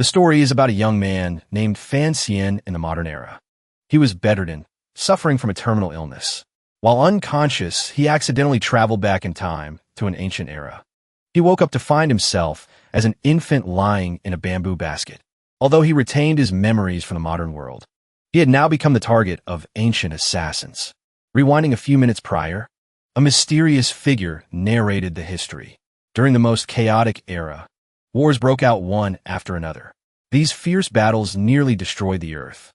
The story is about a young man named Fiancee in the modern era. He was bedridden, suffering from a terminal illness. While unconscious, he accidentally traveled back in time to an ancient era. He woke up to find himself as an infant lying in a bamboo basket. Although he retained his memories from the modern world, he had now become the target of ancient assassins. Rewinding a few minutes prior, a mysterious figure narrated the history. During the most chaotic era, wars broke out one after another. These fierce battles nearly destroyed the Earth.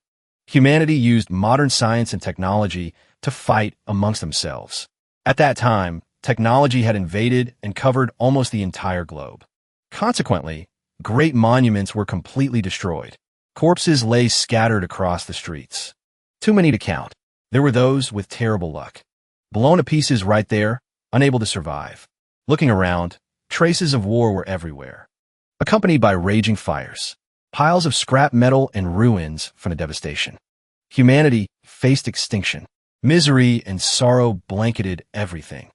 Humanity used modern science and technology to fight amongst themselves. At that time, technology had invaded and covered almost the entire globe. Consequently, great monuments were completely destroyed. Corpses lay scattered across the streets. Too many to count. There were those with terrible luck, blown to pieces right there, unable to survive. Looking around, traces of war were everywhere, accompanied by raging fires, piles of scrap metal and ruins from the devastation. Humanity faced extinction. Misery and sorrow blanketed everything.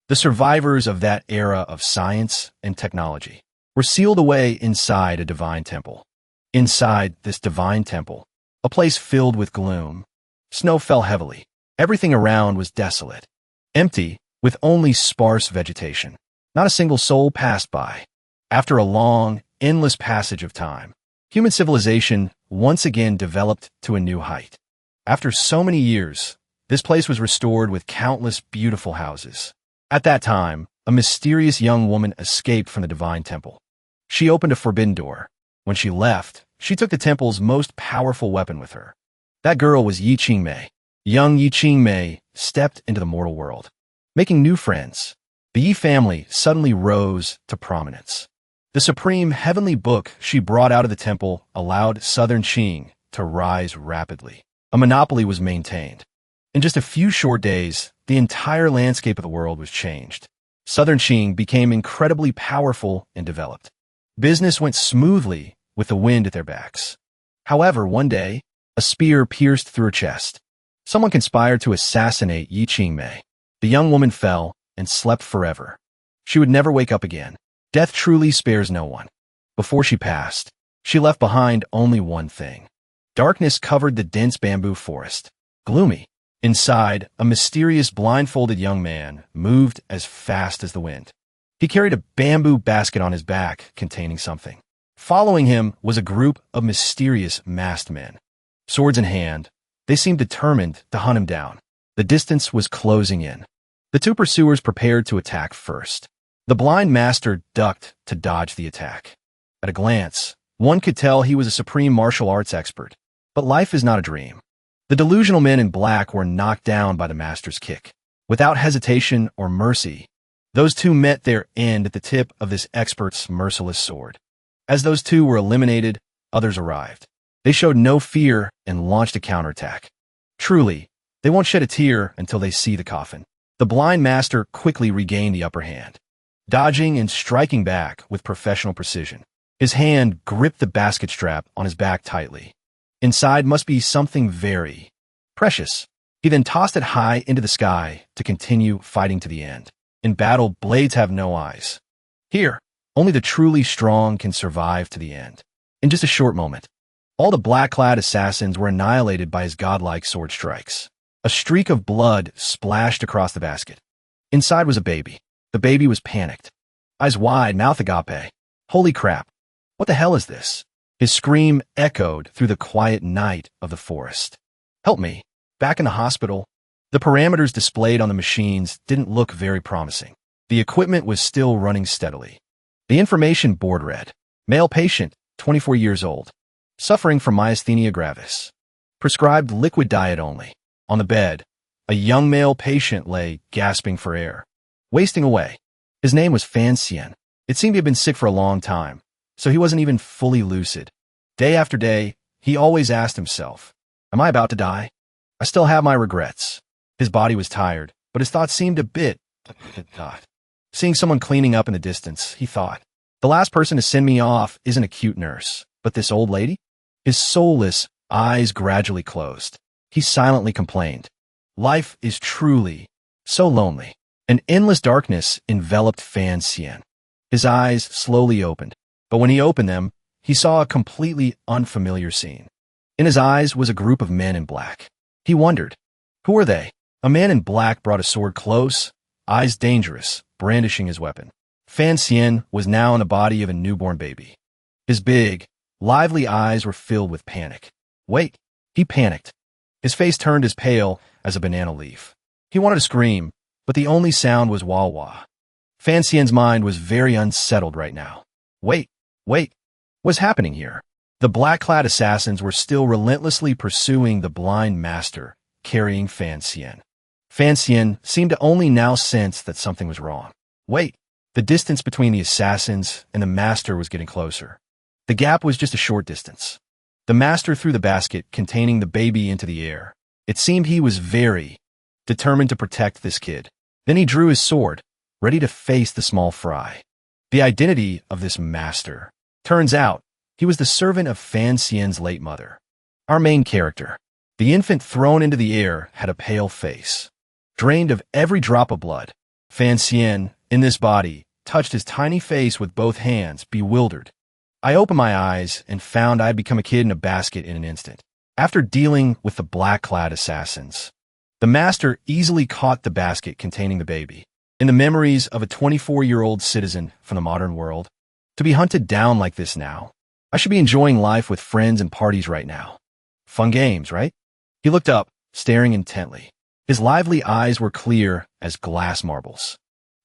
The survivors of that era of science and technology were sealed away inside a divine temple. Inside this divine temple, a place filled with gloom, snow fell heavily. Everything around was desolate, empty, with only sparse vegetation. Not a single soul passed by. After a long, endless passage of time, human civilization once again developed to a new height. After so many years, this place was restored with countless beautiful houses. At that time, a mysterious young woman escaped from the divine temple. She opened a forbidden door. When she left, she took the temple's most powerful weapon with her. That girl was Yi Qingmei. Young Yi Qingmei stepped into the mortal world, making new friends. The Yi family suddenly rose to prominence. The supreme heavenly book she brought out of the temple allowed Southern Qing to rise rapidly. A monopoly was maintained. In just a few short days, the entire landscape of the world was changed. Southern Qing became incredibly powerful and developed. Business went smoothly with the wind at their backs. However, one day, a spear pierced through her chest. Someone conspired to assassinate Yi Qingmei. The young woman fell and slept forever. She would never wake up again. Death truly spares no one. Before she passed, she left behind only one thing. Darkness covered the dense bamboo forest. Gloomy. Inside, a mysterious blindfolded young man moved as fast as the wind. He carried a bamboo basket on his back containing something. Following him was a group of mysterious masked men. Swords in hand, they seemed determined to hunt him down. The distance was closing in. The two pursuers prepared to attack first. The blind master ducked to dodge the attack. At a glance, one could tell he was a supreme martial arts expert. But life is not a dream. The delusional men in black were knocked down by the master's kick. Without hesitation or mercy, those two met their end at the tip of this expert's merciless sword. As those two were eliminated, others arrived. They showed no fear and launched a counterattack. Truly, they won't shed a tear until they see the coffin. The blind master quickly regained the upper hand, dodging and striking back with professional precision. His hand gripped the basket strap on his back tightly. Inside must be something very precious. He then tossed it high into the sky to continue fighting to the end. In battle, blades have no eyes. Here, only the truly strong can survive to the end. In just a short moment, all the black-clad assassins were annihilated by his godlike sword strikes. A streak of blood splashed across the basket. Inside was a baby. The baby was panicked. Eyes wide, mouth agape. Holy crap. What the hell is this? His scream echoed through the quiet night of the forest. Help me. Back in the hospital, the parameters displayed on the machines didn't look very promising. The equipment was still running steadily. The information board read, male patient, 24 years old, suffering from myasthenia gravis. Prescribed liquid diet only. On the bed, a young male patient lay gasping for air, wasting away. His name was Fiancee. It seemed he had been sick for a long time, so he wasn't even fully lucid. Day after day, he always asked himself, am I about to die? I still have my regrets. His body was tired, but his thoughts seemed a bit Seeing someone cleaning up in the distance, he thought, the last person to send me off isn't a cute nurse, but this old lady? His soulless eyes gradually closed. He silently complained, life is truly so lonely. An endless darkness enveloped Fiancee. His eyes slowly opened, but when he opened them, he saw a completely unfamiliar scene. In his eyes was a group of men in black. He wondered, who were they? A man in black brought a sword close, eyes dangerous, brandishing his weapon. Fiancee was now in the body of a newborn baby. His big, lively eyes were filled with panic. Wait, he panicked. His face turned as pale as a banana leaf. He wanted to scream, but the only sound was wah-wah. Fiancee's mind was very unsettled right now. Wait, what's happening here? The black-clad assassins were still relentlessly pursuing the blind master, carrying Fiancee. Fiancee seemed to only now sense that something was wrong. Wait, the distance between the assassins and the master was getting closer. The gap was just a short distance. The master threw the basket containing the baby into the air. It seemed he was very determined to protect this kid. Then he drew his sword, ready to face the small fry. The identity of this master. Turns out, he was the servant of Fance's late mother. Our main character. The infant thrown into the air had a pale face, drained of every drop of blood. Fiancee, in this body, touched his tiny face with both hands, bewildered. I opened my eyes and found I had become a kid in a basket in an instant. After dealing with the black-clad assassins, the master easily caught the basket containing the baby. In the memories of a 24-year-old citizen from the modern world, to be hunted down like this now, I should be enjoying life with friends and parties right now. Fun games, right? He looked up, staring intently. His lively eyes were clear as glass marbles.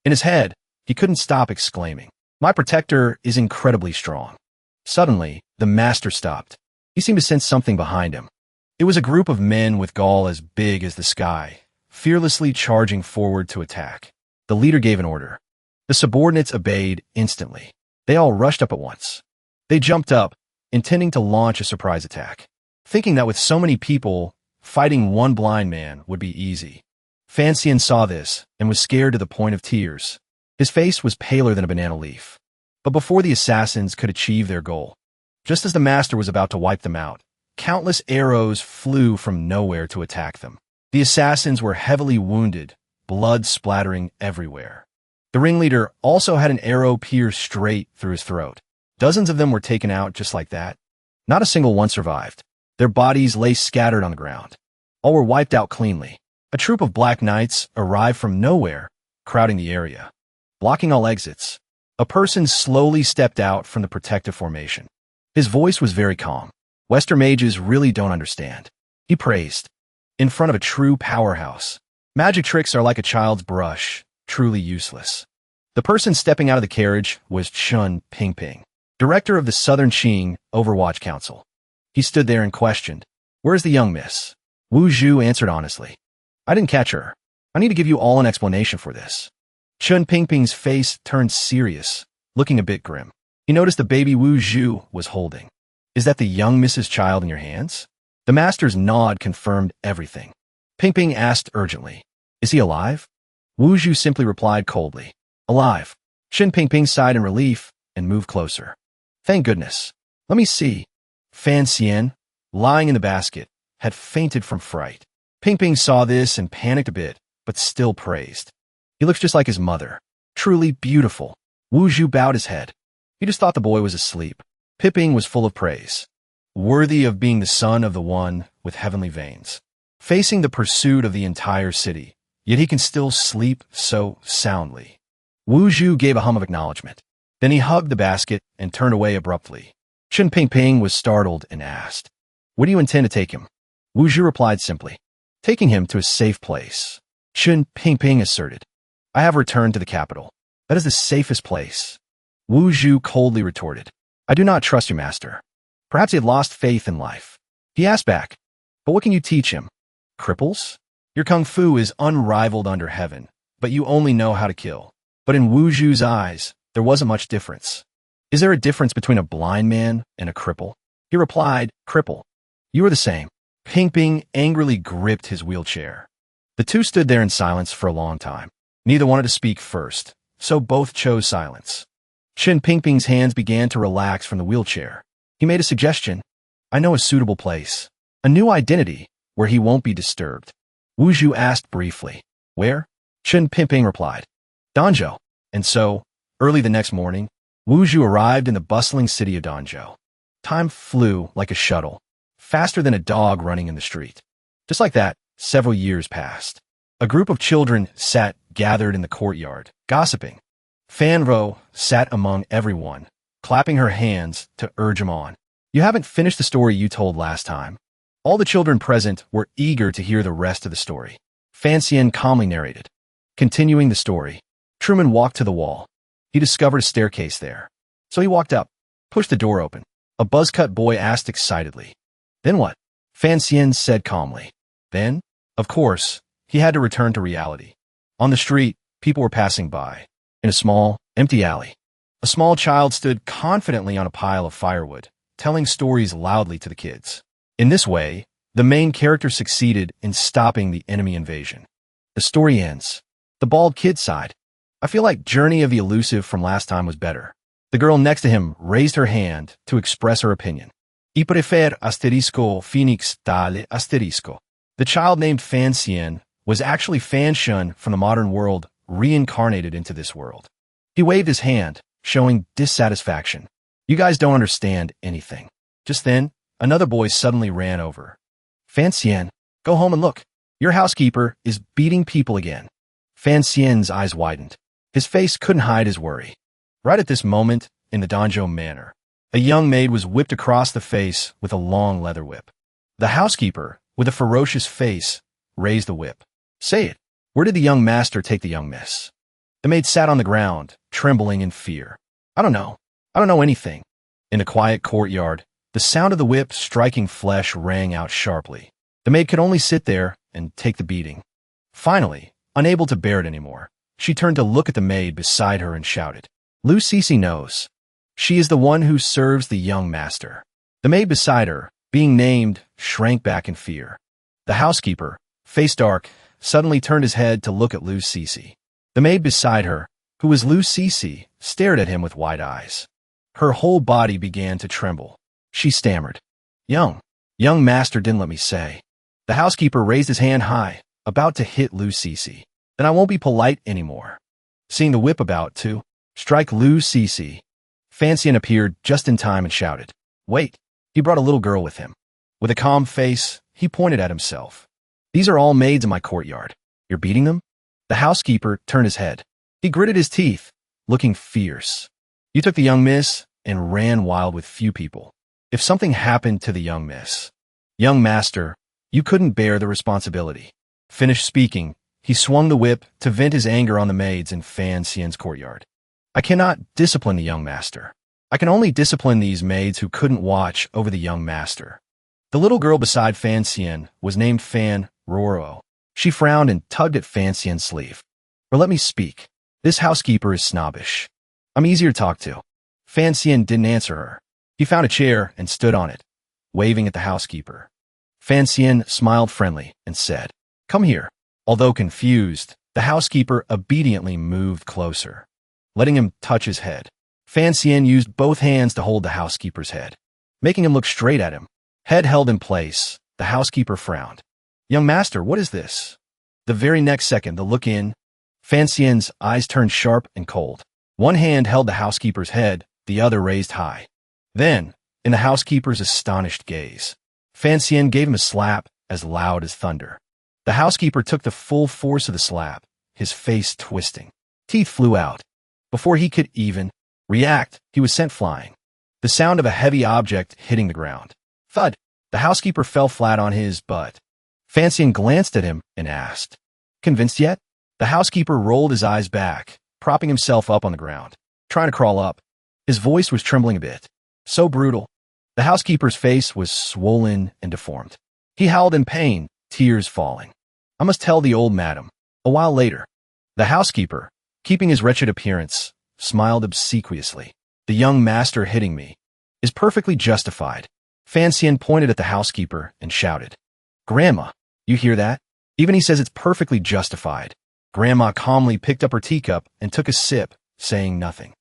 In his head, he couldn't stop exclaiming, "My protector is incredibly strong." Suddenly, the master stopped. He seemed to sense something behind him. It was a group of men with gall as big as the sky, fearlessly charging forward to attack. The leader gave an order. The subordinates obeyed instantly. They all rushed up at once. They jumped up, intending to launch a surprise attack, thinking that with so many people, fighting one blind man would be easy. Fiancee saw this and was scared to the point of tears. His face was paler than a banana leaf. But before the assassins could achieve their goal, just as the master was about to wipe them out, countless arrows flew from nowhere to attack them. The assassins were heavily wounded, blood splattering everywhere. The ringleader also had an arrow pierce straight through his throat. Dozens of them were taken out just like that. Not a single one survived. Their bodies lay scattered on the ground. All were wiped out cleanly. A troop of black knights arrived from nowhere, crowding the area, blocking all exits. A person slowly stepped out from the protective formation. His voice was very calm. Western mages really don't understand. He praised. In front of a true powerhouse. Magic tricks are like a child's brush, truly useless. The person stepping out of the carriage was Chun Pingping, director of the Southern Qing Overwatch Council. He stood there and questioned, "Where's the young miss?" Wuhu answered honestly, "I didn't catch her. I need to give you all an explanation for this." Chun Pingping's face turned serious, looking a bit grim. He noticed the baby Wuhu was holding. "Is that the young Mrs. Child in your hands?" The master's nod confirmed everything. Pingping asked urgently, "Is he alive?" Wuhu simply replied coldly, "Alive." Chun Pingping sighed in relief and moved closer. "Thank goodness. Let me see." Fiancee, lying in the basket, had fainted from fright. Pingping saw this and panicked a bit, but still praised. "He looks just like his mother. Truly beautiful." Wuhu bowed his head. He just thought the boy was asleep. Pingping was full of praise. Worthy of being the son of the one with heavenly veins. Facing the pursuit of the entire city, yet he can still sleep so soundly. Wuhu gave a hum of acknowledgement. Then he hugged the basket and turned away abruptly. Chun Pingping was startled and asked, "Where do you intend to take him?" Wuhu replied simply, "Taking him to a safe place." Chun Pingping asserted, "I have returned to the capital. That is the safest place." Wuhu coldly retorted, "I do not trust your master." Perhaps he had lost faith in life. He asked back, "But what can you teach him? Cripples? Your kung fu is unrivaled under heaven, but you only know how to kill." But in Wuju's eyes, there wasn't much difference. "Is there a difference between a blind man and a cripple?" He replied, "Cripple. You are the same." Pingping angrily gripped his wheelchair. The two stood there in silence for a long time. Neither wanted to speak first, so both chose silence. Chun Pingping's hands began to relax from the wheelchair. He made a suggestion. "I know a suitable place. A new identity where he won't be disturbed." Wuhu asked briefly, "Where?" Chun Pingping replied, "Danjo." And so, early the next morning, Wuhu arrived in the bustling city of Danjo. Time flew like a shuttle, faster than a dog running in the street. Just like that, several years passed. A group of children sat gathered in the courtyard, gossiping. Fanro sat among everyone, clapping her hands to urge him on. You haven't finished the story you told last time. All the children present were eager to hear the rest of the story. Fiancee calmly narrated. Continuing the story, Truman walked to the wall. He discovered a staircase there. So he walked up, pushed the door open. A buzz-cut boy asked excitedly. Then what? Fiancee said calmly. Then, of course, he had to return to reality. On the street, people were passing by. In a small, empty alley, a small child stood confidently on a pile of firewood, telling stories loudly to the kids. In this way, the main character succeeded in stopping the enemy invasion. The story ends. The bald kid sighed. I feel like Journey of the Elusive from last time was better. The girl next to him raised her hand to express her opinion. I prefer asterisco phoenix tale asterisco. The child named Fancian was actually Fanshun from the modern world reincarnated into this world. He waved his hand, showing dissatisfaction. You guys don't understand anything. Just then, another boy suddenly ran over. Fancian, go home and look. Your housekeeper is beating people again. Fancian's eyes widened. His face couldn't hide his worry. Right at this moment, in the Danjo Manor, a young maid was whipped across the face with a long leather whip. The housekeeper, with a ferocious face, raised the whip. Say it. Where did the young master take the young miss? The maid sat on the ground, trembling in fear. I don't know. I don't know anything. In the quiet courtyard, the sound of the whip striking flesh rang out sharply. The maid could only sit there and take the beating. Finally, unable to bear it anymore, she turned to look at the maid beside her and shouted. Lu Cece knows. She is the one who serves the young master. The maid beside her, being named, shrank back in fear. The housekeeper, face dark, suddenly turned his head to look at Lu Cece. The maid beside her, who was Lu Cece, stared at him with wide eyes. Her whole body began to tremble. She stammered. Young master didn't let me say. The housekeeper raised his hand high, about to hit Lu Cece. Then I won't be polite anymore. Seeing the whip about to strike Lu Cece, Fancian appeared just in time and shouted. Wait, he brought a little girl with him. With a calm face, he pointed at himself. These are all maids in my courtyard. You're beating them? The housekeeper turned his head. He gritted his teeth, looking fierce. You took the young miss and ran wild with few people. If something happened to the young miss, young master, you couldn't bear the responsibility. Finished speaking, he swung the whip to vent his anger on the maids in Fancian's courtyard. I cannot discipline the young master. I can only discipline these maids who couldn't watch over the young master. The little girl beside Fancian was named Fan Roro. She frowned and tugged at Fancian's sleeve. Or let me speak. This housekeeper is snobbish. I'm easier to talk to. Fancian didn't answer her. He found a chair and stood on it, waving at the housekeeper. Fancian smiled friendly and said, Come here. Although confused, the housekeeper obediently moved closer, letting him touch his head. Fancian used both hands to hold the housekeeper's head, making him look straight at him. Head held in place, the housekeeper frowned. Young master, what is this? The very next second, the look in, Fancian's eyes turned sharp and cold. One hand held the housekeeper's head, the other raised high. Then, in the housekeeper's astonished gaze, Fancian gave him a slap as loud as thunder. The housekeeper took the full force of the slap, his face twisting. Teeth flew out. Before he could even react, he was sent flying. The sound of a heavy object hitting the ground. Thud! The housekeeper fell flat on his butt. Fancian glanced at him and asked, Convinced yet? The housekeeper rolled his eyes back, propping himself up on the ground, trying to crawl up. His voice was trembling a bit. So brutal. The housekeeper's face was swollen and deformed. He howled in pain, tears falling. I must tell the old madam. A while later, the housekeeper, keeping his wretched appearance, smiled obsequiously. The young master hitting me is perfectly justified. Fancian pointed at the housekeeper and shouted, Grandma, you hear that? Even he says it's perfectly justified. Grandma calmly picked up her teacup and took a sip, saying nothing.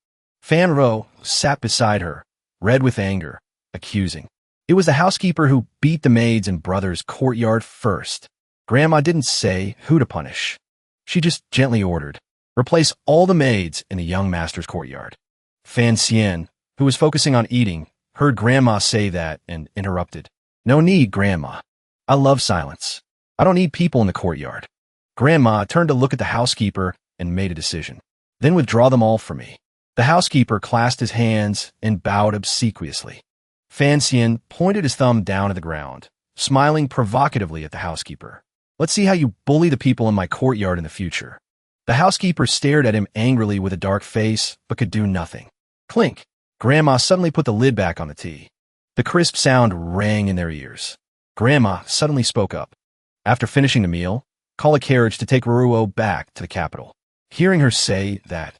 Fan Ro sat beside her, red with anger, accusing. It was the housekeeper who beat the maids in brother's courtyard first. Grandma didn't say who to punish. She just gently ordered, replace all the maids in the young master's courtyard. Fancian, who was focusing on eating, heard Grandma say that and interrupted. No need, Grandma. I love silence. I don't need people in the courtyard. Grandma turned to look at the housekeeper and made a decision. Then withdraw them all for me. The housekeeper clasped his hands and bowed obsequiously. Fiancee pointed his thumb down to the ground, smiling provocatively at the housekeeper. Let's see how you bully the people in my courtyard in the future. The housekeeper stared at him angrily with a dark face, but could do nothing. Clink! Grandma suddenly put the lid back on the tea. The crisp sound rang in their ears. Grandma suddenly spoke up. After finishing the meal, call a carriage to take Ruo back to the capital. Hearing her say that,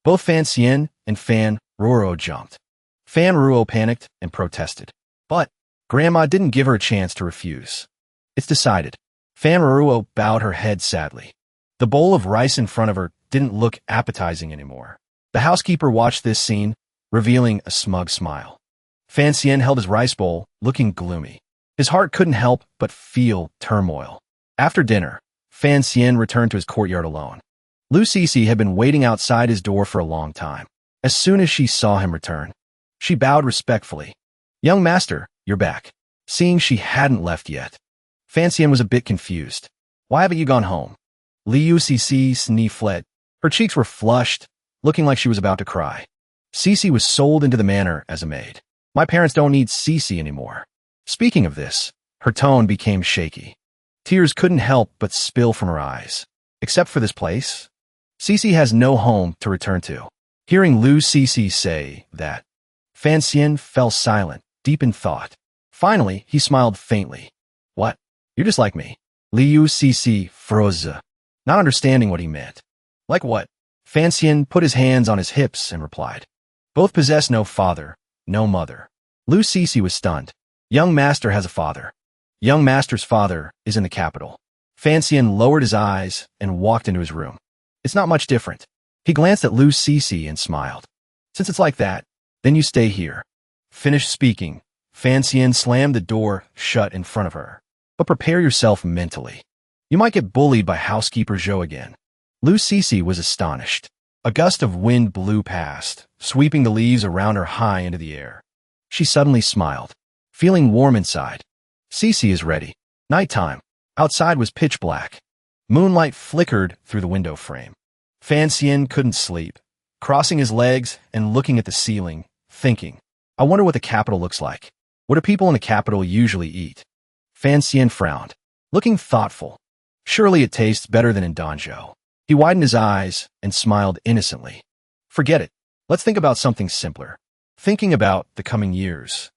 both Fan Xian and Fan Ruo jumped. Fan Ruo panicked and protested. But Grandma didn't give her a chance to refuse. It's decided. Fan Ruo bowed her head sadly. The bowl of rice in front of her didn't look appetizing anymore. The housekeeper watched this scene, revealing a smug smile. Fan Xian held his rice bowl, looking gloomy. His heart couldn't help but feel turmoil. After dinner, Fan Xian returned to his courtyard alone. Lu Cece had been waiting outside his door for a long time. As soon as she saw him return, she bowed respectfully. Young master, you're back. Seeing she hadn't left yet, Fan Xian was a bit confused. Why haven't you gone home? Liu Cece fled. Her cheeks were flushed, looking like she was about to cry. Cece was sold into the manor as a maid. My parents don't need Cece anymore. Speaking of this, her tone became shaky. Tears couldn't help but spill from her eyes. Except for this place, Cece has no home to return to. Hearing Lu Cece say that, Fan Xian fell silent, deep in thought. Finally, he smiled faintly. What? You're just like me. Liu Cece froze, not understanding what he meant. Like what? Fan Xian put his hands on his hips and replied. Both possess no father, no mother. Lu Cece was stunned. Young master has a father. Young master's father is in the capital. Fan Xian lowered his eyes and walked into his room. It's not much different. He glanced at Lu Cece and smiled. Since it's like that, then you stay here. Finished speaking, Fan Xian slammed the door shut in front of her. But prepare yourself mentally. You might get bullied by housekeeper Zhou again. Lu Cece was astonished. A gust of wind blew past, sweeping the leaves around her high into the air. She suddenly smiled, feeling warm inside. Cece is ready. Nighttime. Outside was pitch black. Moonlight flickered through the window frame. Fan Xian couldn't sleep, crossing his legs and looking at the ceiling, thinking, I wonder what the capital looks like. What do people in the capital usually eat? Fan Xian frowned, looking thoughtful. Surely it tastes better than in Danjo. He widened his eyes and smiled innocently. Forget it. Let's think about something simpler. Thinking about the coming years.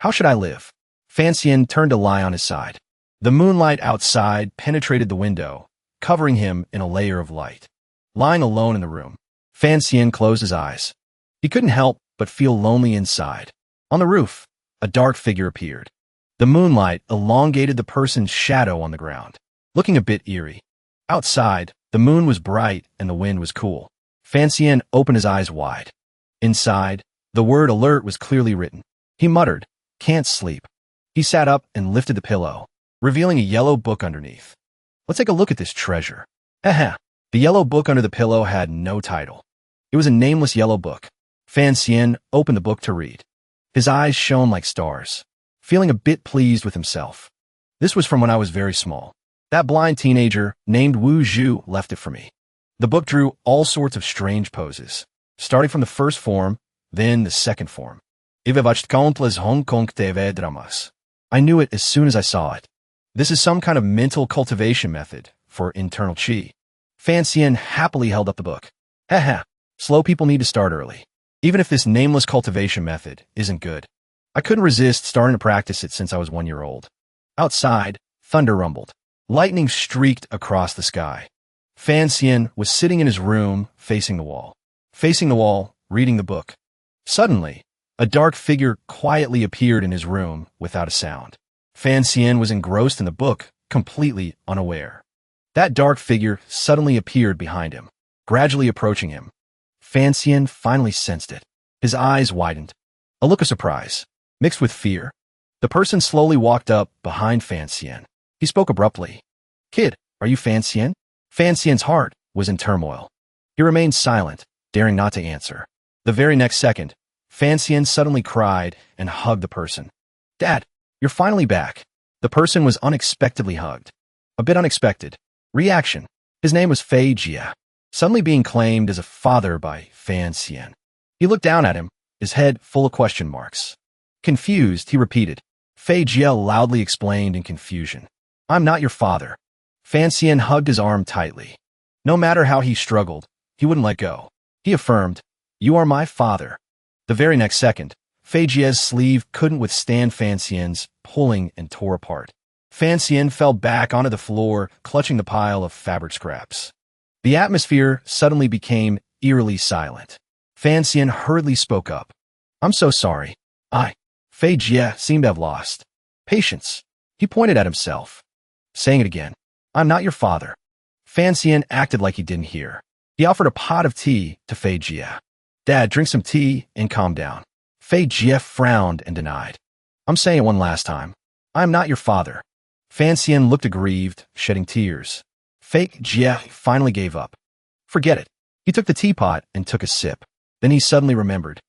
How should I live? Fan Xian turned to lie on his side. The moonlight outside penetrated the window, covering him in a layer of light. Lying alone in the room, Fan Xian closed his eyes. He couldn't help but feel lonely inside. On the roof, a dark figure appeared. The moonlight elongated the person's shadow on the ground, looking a bit eerie. Outside, the moon was bright and the wind was cool. Fan Xian opened his eyes wide. Inside, the word alert was clearly written. He muttered, can't sleep. He sat up and lifted the pillow, revealing a yellow book underneath. Let's take a look at this treasure. Haha. The yellow book under the pillow had no title. It was a nameless yellow book. Fan Xian opened the book to read. His eyes shone like stars, feeling a bit pleased with himself. This was from when I was very small. That blind teenager named Wuhu left it for me. The book drew all sorts of strange poses, starting from the first form, then the second form. Countless Hong Kong TV dramas. I knew it as soon as I saw it. This is some kind of mental cultivation method for internal chi. Fan Xian happily held up the book. Haha, slow people need to start early. Even if this nameless cultivation method isn't good. I couldn't resist starting to practice it since I was 1 year old. Outside, thunder rumbled. Lightning streaked across the sky. Fan Xian was sitting in his room, facing the wall. Facing the wall, reading the book. Suddenly, a dark figure quietly appeared in his room without a sound. Fan Xian was engrossed in the book, completely unaware. That dark figure suddenly appeared behind him, gradually approaching him. Fan Xian finally sensed it. His eyes widened. A look of surprise, mixed with fear. The person slowly walked up behind Fan Xian. He spoke abruptly. Kid, are you Fan Xian? Fan Xian's heart was in turmoil. He remained silent, daring not to answer. The very next second, Fancian suddenly cried and hugged the person. Dad, you're finally back. The person was unexpectedly hugged. A bit unexpected. Reaction. His name was Fay Jia, suddenly being claimed as a father by Fancian. He looked down at him, his head full of question marks. Confused, he repeated. Fay Jia loudly explained in confusion. I'm not your father. Fancian hugged his arm tightly. No matter how he struggled, he wouldn't let go. He affirmed, You are my father. The very next second, Fay Jia's sleeve couldn't withstand Fancian's pulling and tore apart. Fancian fell back onto the floor, clutching the pile of fabric scraps. The atmosphere suddenly became eerily silent. Fancian hurriedly spoke up. I'm so sorry. Fay Jia seemed to have lost patience. He pointed at himself, saying it again. I'm not your father. Fancian acted like he didn't hear. He offered a pot of tea to Fay Jia. Dad, drink some tea and calm down. Fay Jia frowned and denied. I'm saying it one last time. I'm not your father. Fancian looked aggrieved, shedding tears. Fay Jia finally gave up. Forget it. He took the teapot and took a sip. Then he suddenly remembered.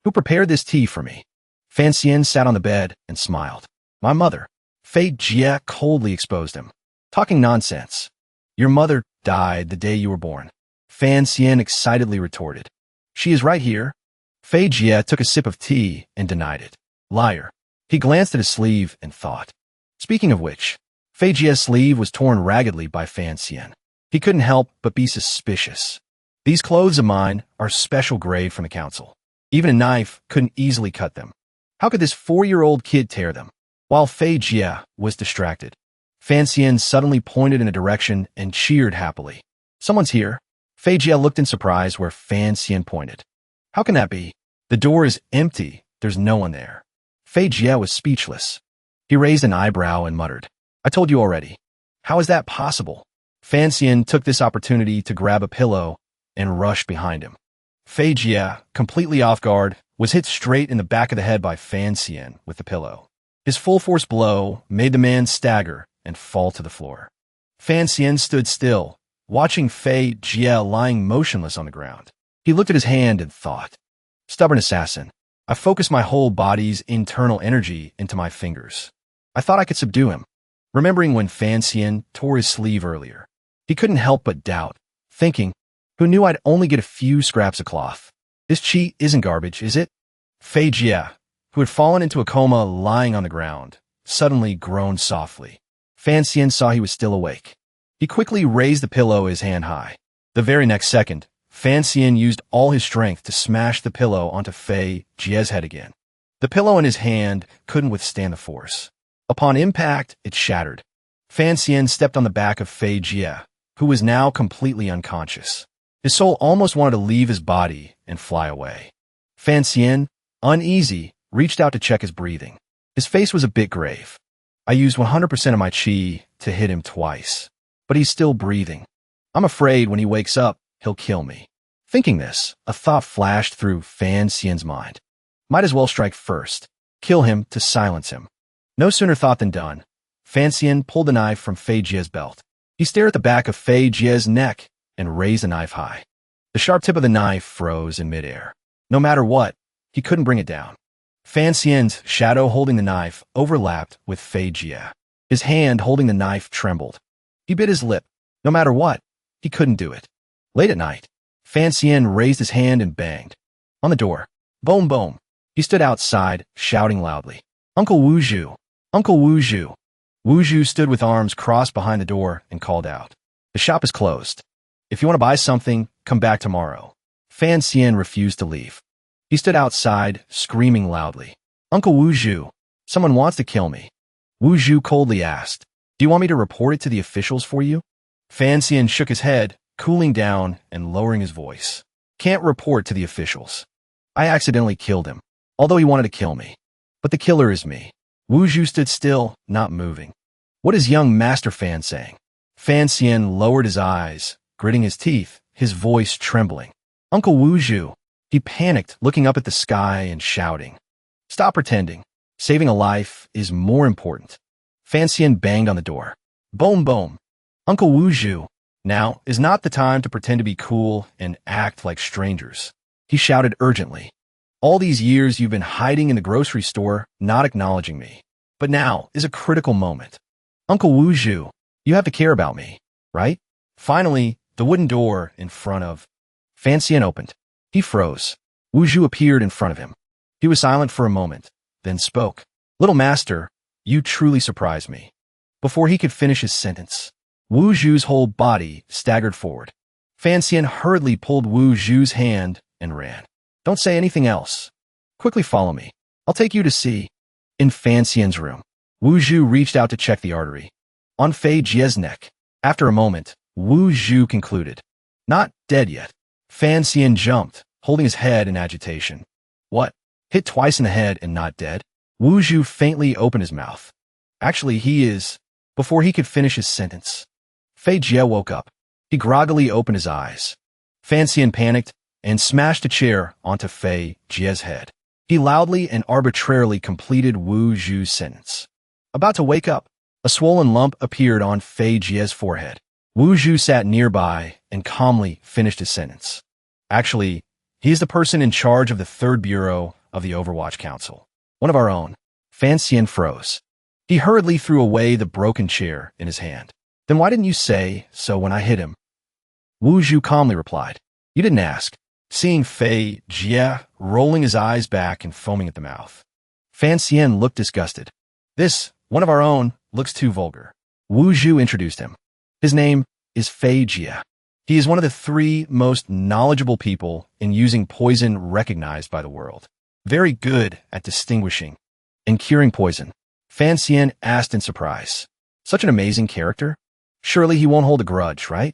Who prepared this tea for me? Fancian sat on the bed and smiled. My mother. Fay Jia coldly exposed him. Talking nonsense. Your mother died the day you were born. Fancian excitedly retorted. She is right here. Fay Jia took a sip of tea and denied it. Liar. He glanced at his sleeve and thought. Speaking of which, Fay Jia's sleeve was torn raggedly by Fancian. He couldn't help but be suspicious. These clothes of mine are special grade from the council. Even a knife couldn't easily cut them. How could this 4-year-old kid tear them? While Fay Jia was distracted, Fancian suddenly pointed in a direction and cheered happily. Someone's here. Fay Jia looked in surprise where Fancian pointed. How can that be? The door is empty. There's no one there. Fay Jia was speechless. He raised an eyebrow and muttered. I told you already. How is that possible? Fancian took this opportunity to grab a pillow and rush behind him. Fay Jia, completely off guard, was hit straight in the back of the head by Fancian with the pillow. His full-force blow made the man stagger and fall to the floor. Fancian stood still, watching Fay Jia lying motionless on the ground. He looked at his hand and thought, Stubborn assassin. I focused my whole body's internal energy into my fingers. I thought I could subdue him. Remembering when Fancian tore his sleeve earlier, he couldn't help but doubt, thinking, Who knew I'd only get a few scraps of cloth? This cheat isn't garbage, is it? Fay Jia, who had fallen into a coma lying on the ground, suddenly groaned softly. Fancian saw he was still awake. He quickly raised the pillow his hand high. The very next second, Fancian used all his strength to smash the pillow onto Fay Jia's head again. The pillow in his hand couldn't withstand the force. Upon impact, it shattered. Fancian stepped on the back of Fay Jia, who was now completely unconscious. His soul almost wanted to leave his body and fly away. Fancian, uneasy, reached out to check his breathing. His face was a bit grave. I used 100% of my chi to hit him twice, but he's still breathing. I'm afraid when he wakes up, he'll kill me. Thinking this, a thought flashed through Fancian's mind. Might as well strike first. Kill him to silence him. No sooner thought than done. Fancian pulled the knife from Fay Jia's belt. He stared at the back of Fay Jia's neck and raised the knife high. The sharp tip of the knife froze in midair. No matter what, he couldn't bring it down. Fancian's shadow holding the knife overlapped with Fay Jia. His hand holding the knife trembled. He bit his lip. No matter what, he couldn't do it. Late at night, Fancian raised his hand and banged. On the door. Boom, boom. He stood outside, shouting loudly. Uncle Wuhu! Uncle Wuhu! Wuhu stood with arms crossed behind the door and called out. The shop is closed. If you want to buy something, come back tomorrow. Fancian refused to leave. He stood outside, screaming loudly. Uncle Wuhu! Someone wants to kill me. Wuhu coldly asked. Do you want me to report it to the officials for you? Fancian shook his head, cooling down and lowering his voice. Can't report to the officials. I accidentally killed him, although he wanted to kill me. But the killer is me. Wuhu stood still, not moving. What is young Master Fan saying? Fancian lowered his eyes, gritting his teeth, his voice trembling. Uncle Wuhu! He panicked, looking up at the sky and shouting. Stop pretending. Saving a life is more important. Fancian banged on the door. Boom, boom. Uncle Wuhu! Now is not the time to pretend to be cool and act like strangers. He shouted urgently. All these years you've been hiding in the grocery store, not acknowledging me. But now is a critical moment. Uncle Wuju, you have to care about me, right? Finally, the wooden door in front of Fancian opened. He froze. Wuju appeared in front of him. He was silent for a moment, then spoke. Little master, you truly surprised me. Before he could finish his sentence, Wu Zhu's whole body staggered forward. Fan Xian hurriedly pulled Wu Zhu's hand and ran. Don't say anything else. Quickly follow me. I'll take you to see. In Fan Xian's room, Wu Zhu reached out to check the artery. On Fay Jia's neck. After a moment, Wu Zhu concluded. Not dead yet. Fan Xian jumped, holding his head in agitation. What? Hit twice in the head and not dead? Wu Zhu faintly opened his mouth. Actually, he is. Before he could finish his sentence, Fay Jia woke up. He groggily opened his eyes. Fan Xian panicked and smashed a chair onto Fay Jia's head. He loudly and arbitrarily completed Wu Zhu's sentence. About to wake up, a swollen lump appeared on Fay Jia's forehead. Wu Zhu sat nearby and calmly finished his sentence. Actually, he is the person in charge of the 3rd Bureau of the Overwatch Council. One of our own. Fan Xian froze. He hurriedly threw away the broken chair in his hand. Then why didn't you say so when I hit him? Wu Zhu calmly replied. You didn't ask. Seeing Fay Jia rolling his eyes back and foaming at the mouth. Fan Xian looked disgusted. This, one of our own, looks too vulgar. Wu Zhu introduced him. His name is Fay Jia. He is one of the 3 most knowledgeable people in using poison recognized by the world. Very good at distinguishing and curing poison. Fan Xian asked in surprise. Such an amazing character? Surely he won't hold a grudge, right?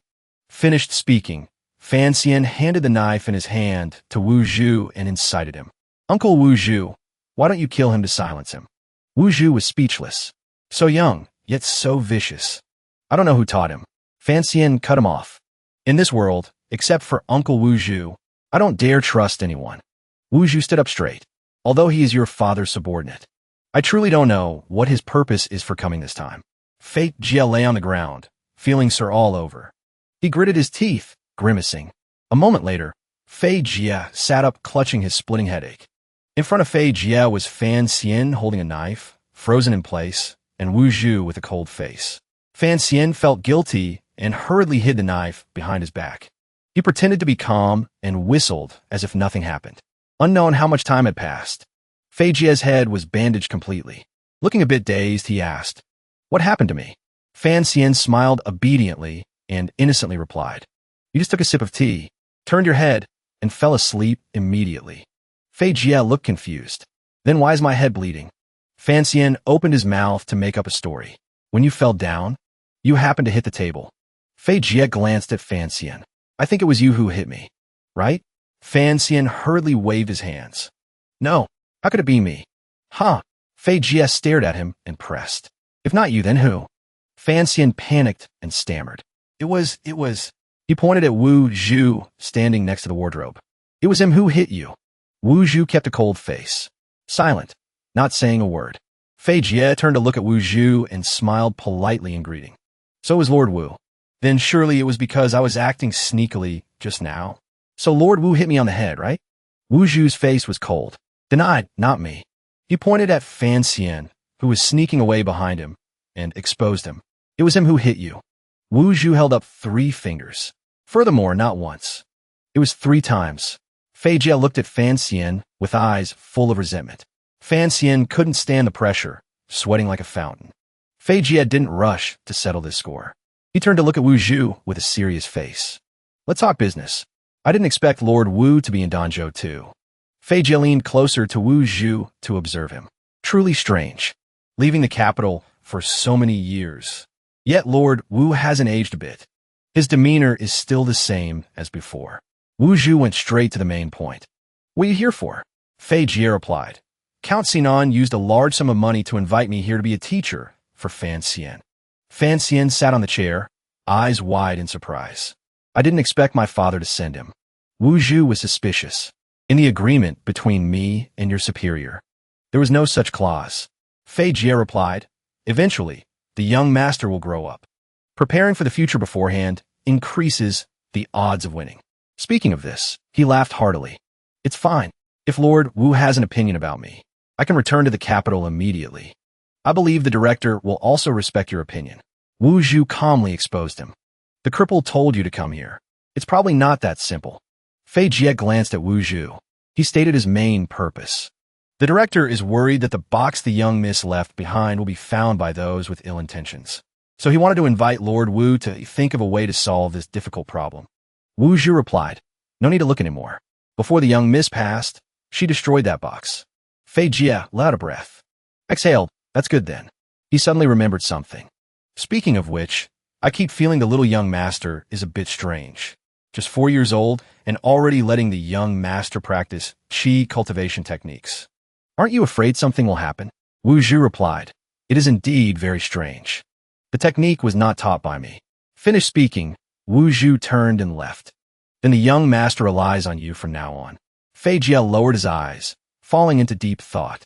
Finished speaking, Fan Xian handed the knife in his hand to Wu Zhu and incited him. Uncle Wu Zhu, why don't you kill him to silence him? Wu Zhu was speechless. So young, yet so vicious. I don't know who taught him. Fan Xian cut him off. In this world, except for Uncle Wu Zhu, I don't dare trust anyone. Wu Zhu stood up straight. Although he is your father's subordinate, I truly don't know what his purpose is for coming this time. Fay Jia lay on the ground, feeling sore all over. He gritted his teeth, grimacing. A moment later, Fay Jia sat up clutching his splitting headache. In front of Fay Jia was Fan Xian holding a knife, frozen in place, and Wu Zhu with a cold face. Fan Xian felt guilty and hurriedly hid the knife behind his back. He pretended to be calm and whistled as if nothing happened. Unknown how much time had passed, Fay Jia's head was bandaged completely. Looking a bit dazed, he asked, What happened to me? Fan Xian smiled obediently and innocently replied, You just took a sip of tea, turned your head, and fell asleep immediately. Fay Jia looked confused. Then why is my head bleeding? Fan Xian opened his mouth to make up a story. When you fell down, you happened to hit the table. Fay Jia glanced at Fan Xian. I think it was you who hit me, right? Fan Xian hurriedly waved his hands. No, how could it be me? Huh? Fay Jia stared at him and pressed. If not you, then who? Fan Xian panicked and stammered. It was. He pointed at Wu Zhu standing next to the wardrobe. It was him who hit you. Wu Zhu kept a cold face. Silent, not saying a word. Fay Jia turned to look at Wu Zhu and smiled politely in greeting. So was Lord Wu. Then surely it was because I was acting sneakily just now. So Lord Wu hit me on the head, right? Wu Zhu's face was cold. Denied, not me. He pointed at Fan Xian, who was sneaking away behind him, and exposed him. It was him who hit you. Wu Zhu held up 3 fingers. Furthermore, not once. It was 3 times. Fay Jia looked at Fan Xian with eyes full of resentment. Fan Xian couldn't stand the pressure, sweating like a fountain. Fay Jia didn't rush to settle this score. He turned to look at Wu Zhu with a serious face. Let's talk business. I didn't expect Lord Wu to be in Danjo too. Fay Jia leaned closer to Wu Zhu to observe him. Truly strange. Leaving the capital for so many years. Yet Lord Wu hasn't aged a bit. His demeanor is still the same as before. Wu Zhu went straight to the main point. What are you here for? Fay Jia replied. Count Sinan used a large sum of money to invite me here to be a teacher for Fan Xian. Fan Xian sat on the chair, eyes wide in surprise. I didn't expect my father to send him. Wu Zhu was suspicious. In the agreement between me and your superior, there was no such clause. Fay Jia replied, Eventually, the young master will grow up. Preparing for the future beforehand increases the odds of winning. Speaking of this, he laughed heartily. It's fine. If Lord Wu has an opinion about me, I can return to the capital immediately. I believe the director will also respect your opinion. Wu Zhu calmly exposed him. The cripple told you to come here. It's probably not that simple. Fay Jia glanced at Wu Zhu. He stated his main purpose. The director is worried that the box the young miss left behind will be found by those with ill intentions. So he wanted to invite Lord Wu to think of a way to solve this difficult problem. Wu Zhu replied, "No need to look anymore. Before the young miss passed, she destroyed that box." Fay Jia let out a breath. Exhaled. That's good then. He suddenly remembered something. Speaking of which, I keep feeling the little young master is a bit strange. Just 4 years old and already letting the young master practice qi cultivation techniques. Aren't you afraid something will happen? Wu Zhu replied, "It is indeed very strange. The technique was not taught by me." Finished speaking, Wu Zhu turned and left. Then the young master relies on you from now on. Fay Jia lowered his eyes, falling into deep thought.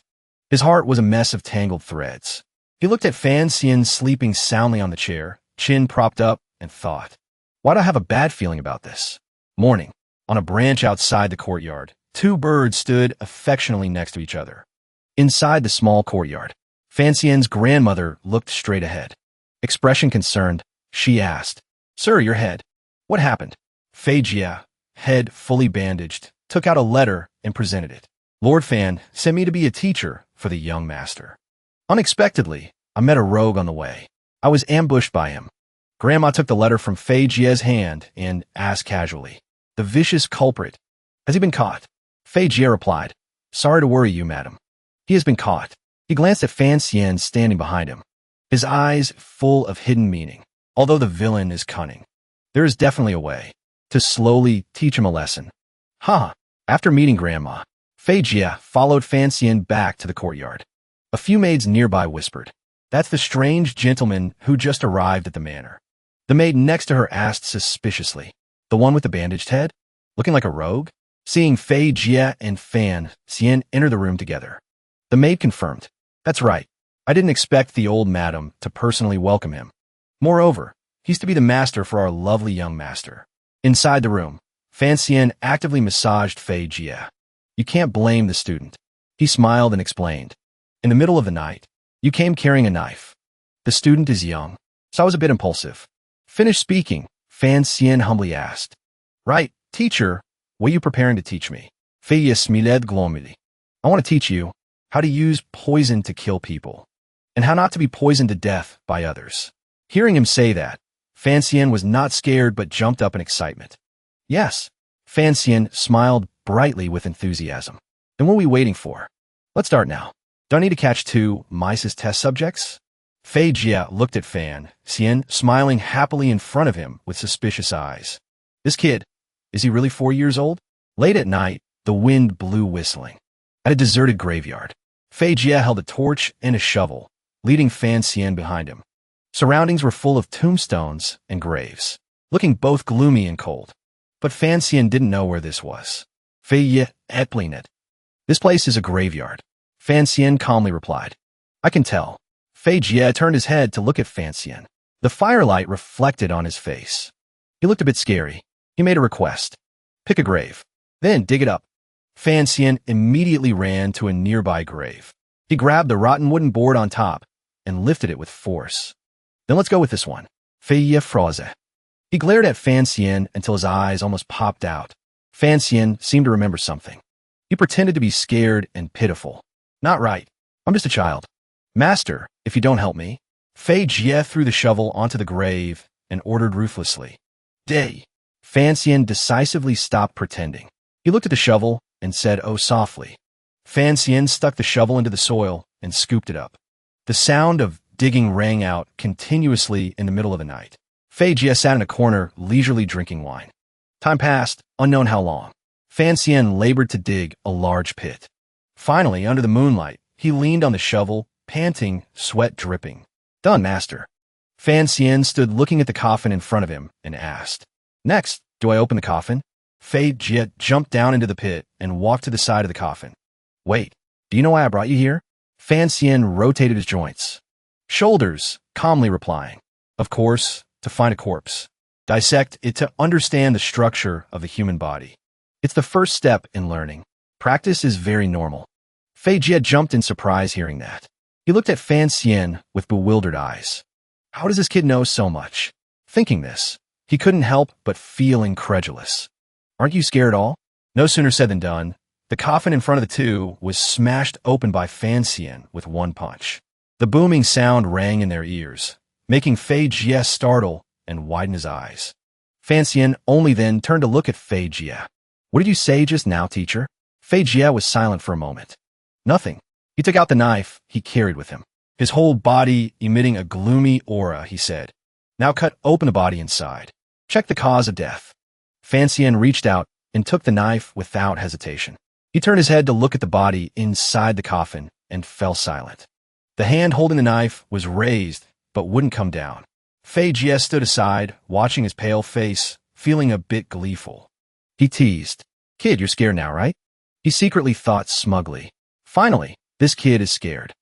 His heart was a mess of tangled threads. He looked at Fan Xian sleeping soundly on the chair, chin propped up, and thought, why do I have a bad feeling about this? Morning. On a branch outside the courtyard, 2 birds stood affectionately next to each other. Inside the small courtyard, Fan Xian's grandmother looked straight ahead. Expression concerned, she asked, "Sir, your head. What happened?" Fay Jia, head fully bandaged, took out a letter and presented it. "Lord Fan sent me to be a teacher for the young master. Unexpectedly, I met a rogue on the way. I was ambushed by him." Grandma took the letter from Fay Jia's hand and asked casually, "The vicious culprit, has he been caught?" Fay Jia replied, "Sorry to worry you, madam. He has been caught." He glanced at Fan Xian standing behind him, his eyes full of hidden meaning. Although the villain is cunning, there is definitely a way to slowly teach him a lesson. Ha! After meeting Grandma, Fay Jia followed Fan Xian back to the courtyard. A few maids nearby whispered, "That's the strange gentleman who just arrived at the manor." The maid next to her asked suspiciously, "The one with the bandaged head? Looking like a rogue?" Seeing Fay Jia and Fan Xian enter the room together, the maid confirmed, "That's right. I didn't expect the old madam to personally welcome him. Moreover, he's to be the master for our lovely young master." Inside the room, Fan Xian actively massaged Fay Jia. "You can't blame the student." He smiled and explained, "In the middle of the night, you came carrying a knife. The student is young, so I was a bit impulsive." Finished speaking, Fan Xian humbly asked, "Right, teacher, what are you preparing to teach me?" Fay Jia smiled glumly. "I want to teach you how to use poison to kill people, and how not to be poisoned to death by others." Hearing him say that, Fan Xian was not scared but jumped up in excitement. "Yes." Fan Xian smiled brightly with enthusiasm. "Then what are we waiting for? Let's start now. Do I need to catch 2 mice test subjects?" Fay Jia looked at Fan Xian, smiling happily in front of him with suspicious eyes. "This kid, is he really 4 years old?" Late at night, the wind blew whistling. At a deserted graveyard, Fay Jia held a torch and a shovel, leading Fan Xian behind him. Surroundings were full of tombstones and graves, looking both gloomy and cold. But Fan Xian didn't know where this was. Fay Jia Illegitimate. "This place is a graveyard," Fan Xian calmly replied. "I can tell." Fay Jia turned his head to look at Fan Xian. The firelight reflected on his face. He looked a bit scary. He made a request. "Pick a grave, then dig it up." Fan Xian immediately ran to a nearby grave. He grabbed the rotten wooden board on top and lifted it with force. "Then let's go with this one." Fay Jia froze. He glared at Fan Xian until his eyes almost popped out. Fan Xian seemed to remember something. He pretended to be scared and pitiful. "Not right. I'm just a child." "Master, if you don't help me." Fay Jia threw the shovel onto the grave and ordered ruthlessly, "Day." Fan Xian decisively stopped pretending. He looked at the shovel and said, "Oh," softly. Fan Xian stuck the shovel into the soil and scooped it up. The sound of digging rang out continuously in the middle of the night. Fay Jia sat in a corner, leisurely drinking wine. Time passed, unknown how long. Fan Xian labored to dig a large pit. Finally, under the moonlight, he leaned on the shovel, panting, sweat dripping. "Done, master." Fan Xian stood looking at the coffin in front of him and asked, "Next, do I open the coffin?" Fay Jia jumped down into the pit and walked to the side of the coffin. "Wait, do you know why I brought you here?" Fan Xian rotated his joints. Shoulders, calmly replying, "Of course, to find a corpse. Dissect it to understand the structure of the human body. It's the first step in learning. Practice is very normal. Fay Jia jumped in surprise hearing that. He looked at Fan Xian with bewildered eyes. How does this kid know so much? Thinking this, he couldn't help but feel incredulous. Aren't you scared at all? No sooner said than done. The coffin in front of the two was smashed open by Fan Xian with one punch. The booming sound rang in their ears, making Fay Jia startle and widen his eyes. Fan Xian only then turned to look at Fay Jia. What did you say just now, teacher? Fay Jia was silent for a moment. Nothing. He took out the knife he carried with him, his whole body emitting a gloomy aura, he said. Now cut open the body inside. Check the cause of death. Fan Xian reached out and took the knife without hesitation. He turned his head to look at the body inside the coffin and fell silent. The hand holding the knife was raised but wouldn't come down. Fay Jia stood aside, watching his pale face, feeling a bit gleeful. He teased. Kid, you're scared now, right? He secretly thought smugly. Finally, this kid is scared.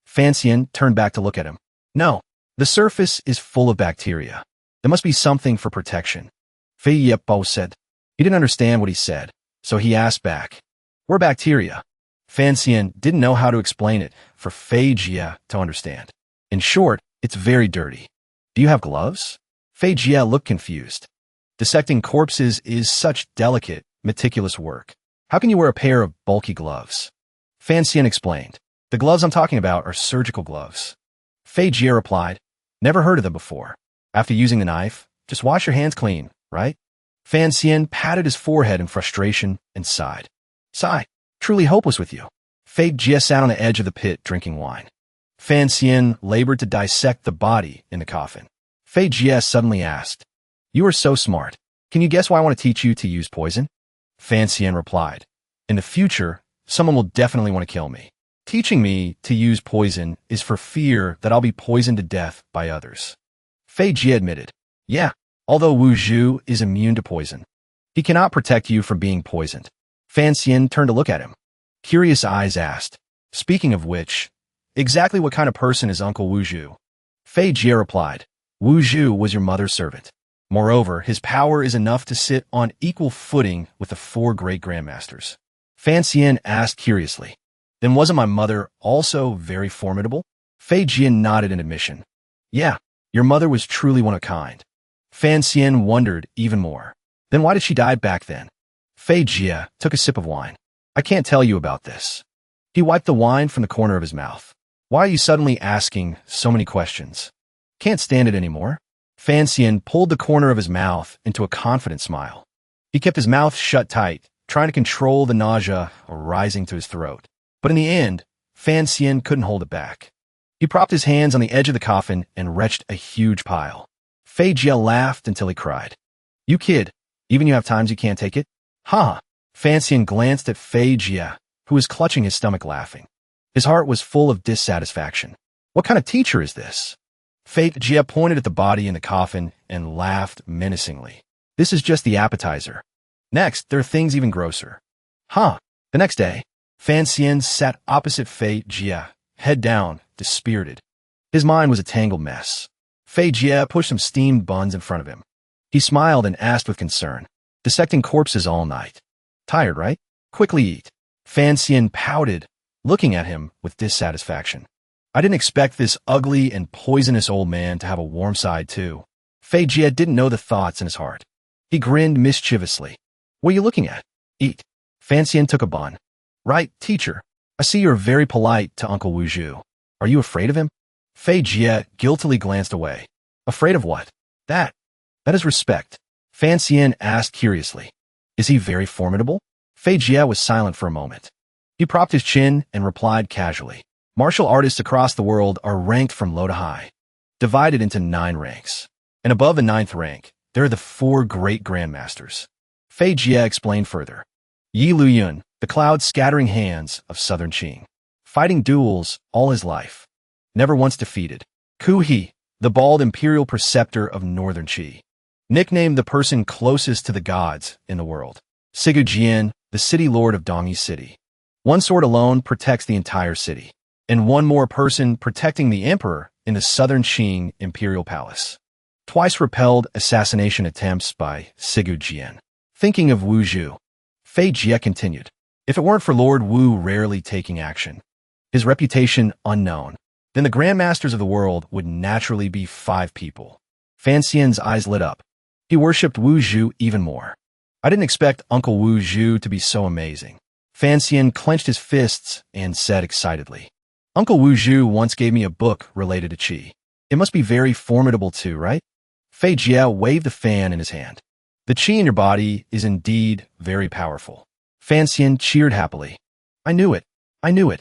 Fan Xian turned back to look at him. No, the surface is full of bacteria. There must be something for protection. Fay Jia said. He didn't understand what he said, so he asked back. We're bacteria. Fan Xian didn't know how to explain it for Fay Jia to understand. In short, it's very dirty. Do you have gloves? Fay Jia looked confused. Dissecting corpses is such delicate, meticulous work. How can you wear a pair of bulky gloves? Fan Xian explained. The gloves I'm talking about are surgical gloves. Fay Jia replied, never heard of them before. After using the knife, just wash your hands clean, right? Fan Xian patted his forehead in frustration and sighed. Sigh, truly hopeless with you. Fay Jia sat on the edge of the pit drinking wine. Fan Xian labored to dissect the body in the coffin. Fay Jia suddenly asked, You are so smart. Can you guess why I want to teach you to use poison? Fan Xian replied, In the future, someone will definitely want to kill me. Teaching me to use poison is for fear that I'll be poisoned to death by others. Fay Jia admitted, Yeah, although Wuhu is immune to poison, he cannot protect you from being poisoned. Fan Xian turned to look at him. Curious eyes asked, Speaking of which, exactly what kind of person is Uncle Wuhu? Fay Jia replied, Wuhu was your mother's servant. Moreover, his power is enough to sit on equal footing with the 4 great grandmasters. Fan Xian asked curiously, Then wasn't my mother also very formidable? Fay Jia nodded in admission. Yeah, your mother was truly one of a kind. Fan Xian wondered even more. Then why did she die back then? Fay Jia took a sip of wine. I can't tell you about this. He wiped the wine from the corner of his mouth. Why are you suddenly asking so many questions? Can't stand it anymore. Fan Xian pulled the corner of his mouth into a confident smile. He kept his mouth shut tight, trying to control the nausea rising to his throat. But in the end, Fan Xian couldn't hold it back. He propped his hands on the edge of the coffin and retched a huge pile. Fay Jia laughed until he cried. You kid, even you have times you can't take it? Ha! Fan Xian glanced at Fay Jia, who was clutching his stomach laughing. His heart was full of dissatisfaction. What kind of teacher is this? Fay Jia pointed at the body in the coffin and laughed menacingly. This is just the appetizer. Next, there are things even grosser. Huh. The next day, Fan Xian sat opposite Fay Jia, head down, dispirited. His mind was a tangled mess. Fay Jia pushed some steamed buns in front of him. He smiled and asked with concern, Dissecting corpses all night. Tired, right? Quickly eat. Fan Xian pouted, looking at him with dissatisfaction. I didn't expect this ugly and poisonous old man to have a warm side, too. Fay Jia didn't know the thoughts in his heart. He grinned mischievously. What are you looking at? Eat. Fan Xian took a bun. Right, teacher. I see you're very polite to Uncle Wuhu. Are you afraid of him? Fay Jia guiltily glanced away. Afraid of what? That is respect. Fan Xian asked curiously. Is he very formidable? Fay Jia was silent for a moment. He propped his chin and replied casually. Martial artists across the world are ranked from low to high, divided into 9 ranks. And above the 9th rank, there are the 4 great grandmasters. Fay Jia explained further. Yi Luyun, the cloud-scattering hands of southern Qing. Fighting duels all his life. Never once defeated. Ku He, the bald imperial preceptor of northern Qi. Nicknamed the person closest to the gods in the world. Sigu Jian, the city lord of Dongyi City. One sword alone protects the entire city. And one more person protecting the emperor in the southern Qing imperial palace. Twice repelled assassination attempts by Sigu Jian. Thinking of Wuhu, Fay Jia continued. If it weren't for Lord Wu rarely taking action, his reputation unknown, then the grandmasters of the world would naturally be 5 people. Fan Xian's eyes lit up. He worshipped Wu Zhu even more. I didn't expect Uncle Wu Zhu to be so amazing. Fan Xian clenched his fists and said excitedly, Uncle Wu Zhu once gave me a book related to qi. It must be very formidable too, right? Fay Jia waved the fan in his hand. The qi in your body is indeed very powerful. Fan Xian cheered happily. I knew it. I knew it.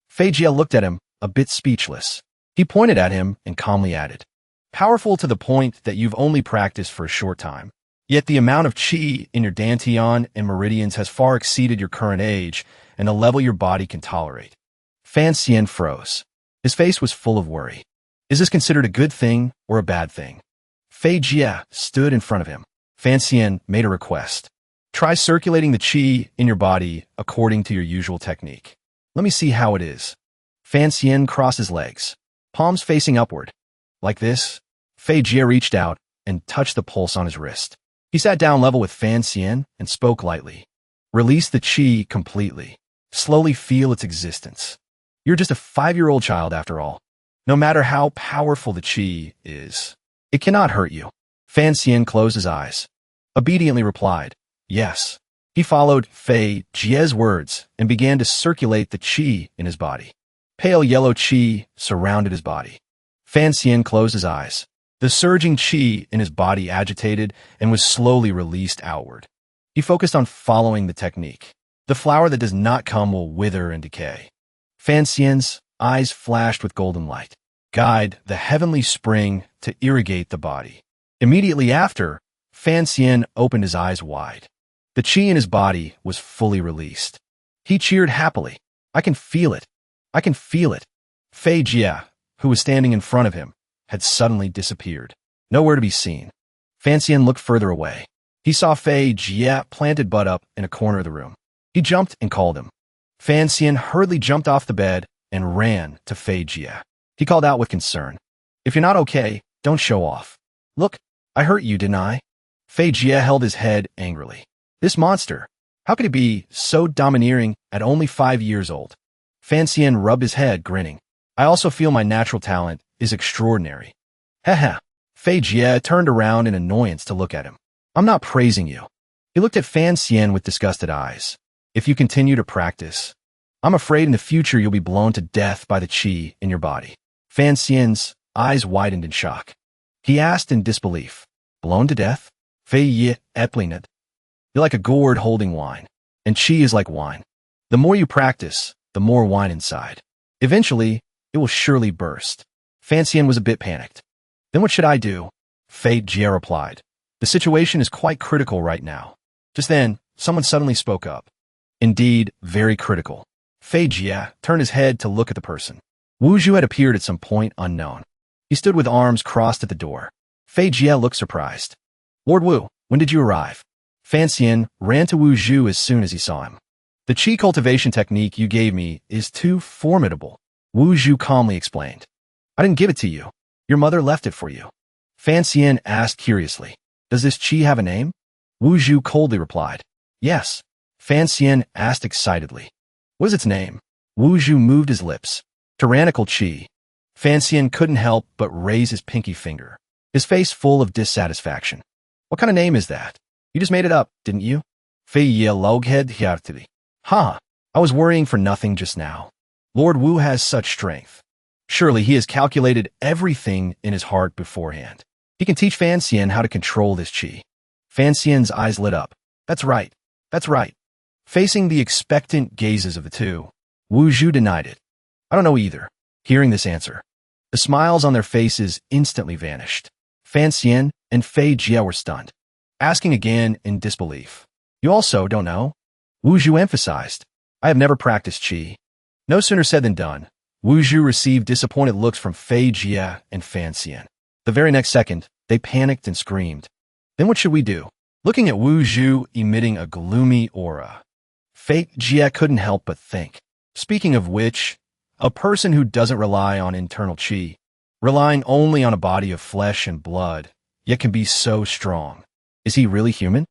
Fay Jia looked at him, a bit speechless. He pointed at him and calmly added, powerful to the point that you've only practiced for a short time. Yet the amount of qi in your dantian and meridians has far exceeded your current age and the level your body can tolerate. Fan Xian froze. His face was full of worry. Is this considered a good thing or a bad thing? Fay Jia stood in front of him. Fan Xian made a request. Try circulating the qi in your body according to your usual technique. Let me see how it is. Fan Xian crossed his legs, palms facing upward. Like this, Fay Jia reached out and touched the pulse on his wrist. He sat down level with Fan Xian and spoke lightly. Release the qi completely. Slowly feel its existence. You're just a 5-year-old child after all. No matter how powerful the qi is, it cannot hurt you. Fan Xian closed his eyes. Obediently replied, yes. He followed Fay Jia's words and began to circulate the qi in his body. Pale yellow qi surrounded his body. Fan Xian closed his eyes. The surging qi in his body agitated and was slowly released outward. He focused on following the technique. The flower that does not come will wither and decay. Fan Xian's eyes flashed with golden light. Guide the heavenly spring to irrigate the body. Immediately after, Fan Xian opened his eyes wide. The qi in his body was fully released. He cheered happily. I can feel it. I can feel it. Fay Jia, who was standing in front of him, had suddenly disappeared. Nowhere to be seen. Fan Xian looked further away. He saw Fay Jia planted butt up in a corner of the room. He jumped and called him. Fan Xian hurriedly jumped off the bed and ran to Fay Jia. He called out with concern. If you're not okay, don't show off. Look, I hurt you, didn't I? Fay Jia held his head angrily. This monster, how could he be so domineering at only 5 years old? Fan Xian rubbed his head, grinning. I also feel my natural talent is extraordinary. Haha. Fay Jia turned around in annoyance to look at him. I'm not praising you. He looked at Fan Xian with disgusted eyes. If you continue to practice, I'm afraid in the future you'll be blown to death by the qi in your body. Fan Xian's eyes widened in shock. He asked in disbelief. Blown to death? Fay Jia Illegitimate. You're like a gourd holding wine, and qi is like wine. The more you practice, the more wine inside. Eventually, it will surely burst. Fan Xian was a bit panicked. Then what should I do? Fay Jia replied. The situation is quite critical right now. Just then, someone suddenly spoke up. Indeed, very critical. Fay Jia turned his head to look at the person. Wu Zhu had appeared at some point unknown. He stood with arms crossed at the door. Fay Jia looked surprised. Lord Wu, when did you arrive? Fan Xian ran to Wu Zhu as soon as he saw him. The qi cultivation technique you gave me is too formidable, Wu Zhu calmly explained. I didn't give it to you. Your mother left it for you. Fan Xian asked curiously. Does this qi have a name? Wu Zhu coldly replied. Yes. Fan Xian asked excitedly. What is its name? Wu Zhu moved his lips. Tyrannical qi. Fan Xian couldn't help but raise his pinky finger, his face full of dissatisfaction. What kind of name is that? You just made it up, didn't you? Fay Jia loghead hiartili. Ha! I was worrying for nothing just now. Lord Wu has such strength. Surely he has calculated everything in his heart beforehand. He can teach Fan Xian how to control this qi. Fan Xian's eyes lit up. That's right. That's right. Facing the expectant gazes of the two, Wu Zhu denied it. I don't know either. Hearing this answer, the smiles on their faces instantly vanished. Fan Xian and Fay Jia were stunned, asking again in disbelief. You also don't know? Wu Zhu emphasized. I have never practiced qi. No sooner said than done. Wu Zhu received disappointed looks from Fay Jia and Fan Xian. The very next second, they panicked and screamed. Then what should we do? Looking at Wu Zhu emitting a gloomy aura, Fay Jia couldn't help but think. Speaking of which, a person who doesn't rely on internal qi, relying only on a body of flesh and blood, yet can be so strong. Is he really human?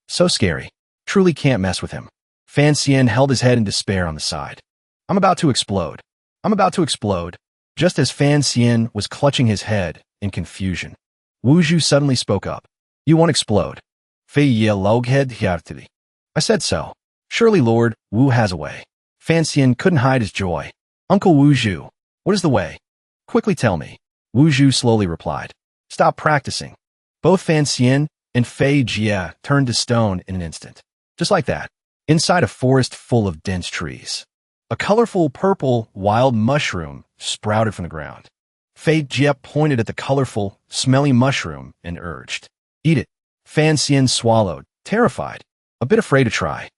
So scary. Truly can't mess with him. Xian held his head in despair on the side. I'm about to explode. I'm about to explode. Just as Xian was clutching his head in confusion, Wuhu suddenly spoke up. You won't explode. Fay Jia loghead hjartily. I said so. Surely Lord Wu has a way. Xian couldn't hide his joy. Uncle Wuhu, what is the way? Quickly tell me. Wuhu slowly replied. Stop practicing. Both Xian and Fay Jia turned to stone in an instant. Just like that. Inside a forest full of dense trees, a colorful purple wild mushroom sprouted from the ground. Fay Jia pointed at the colorful, smelly mushroom and urged, Eat it. Xian swallowed, terrified, a bit afraid to try.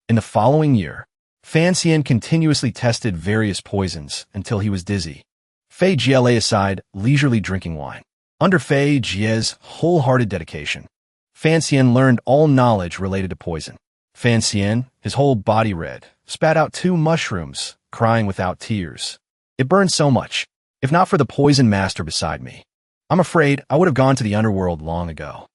In the following year, Xian continuously tested various poisons until he was dizzy. Fay Jia lay aside, leisurely drinking wine. Under Fay Jia's wholehearted dedication, Xian learned all knowledge related to poison. Xian, his whole body red, spat out 2 mushrooms, crying without tears. It burned so much. If not for the poison master beside me, I'm afraid I would have gone to the underworld long ago.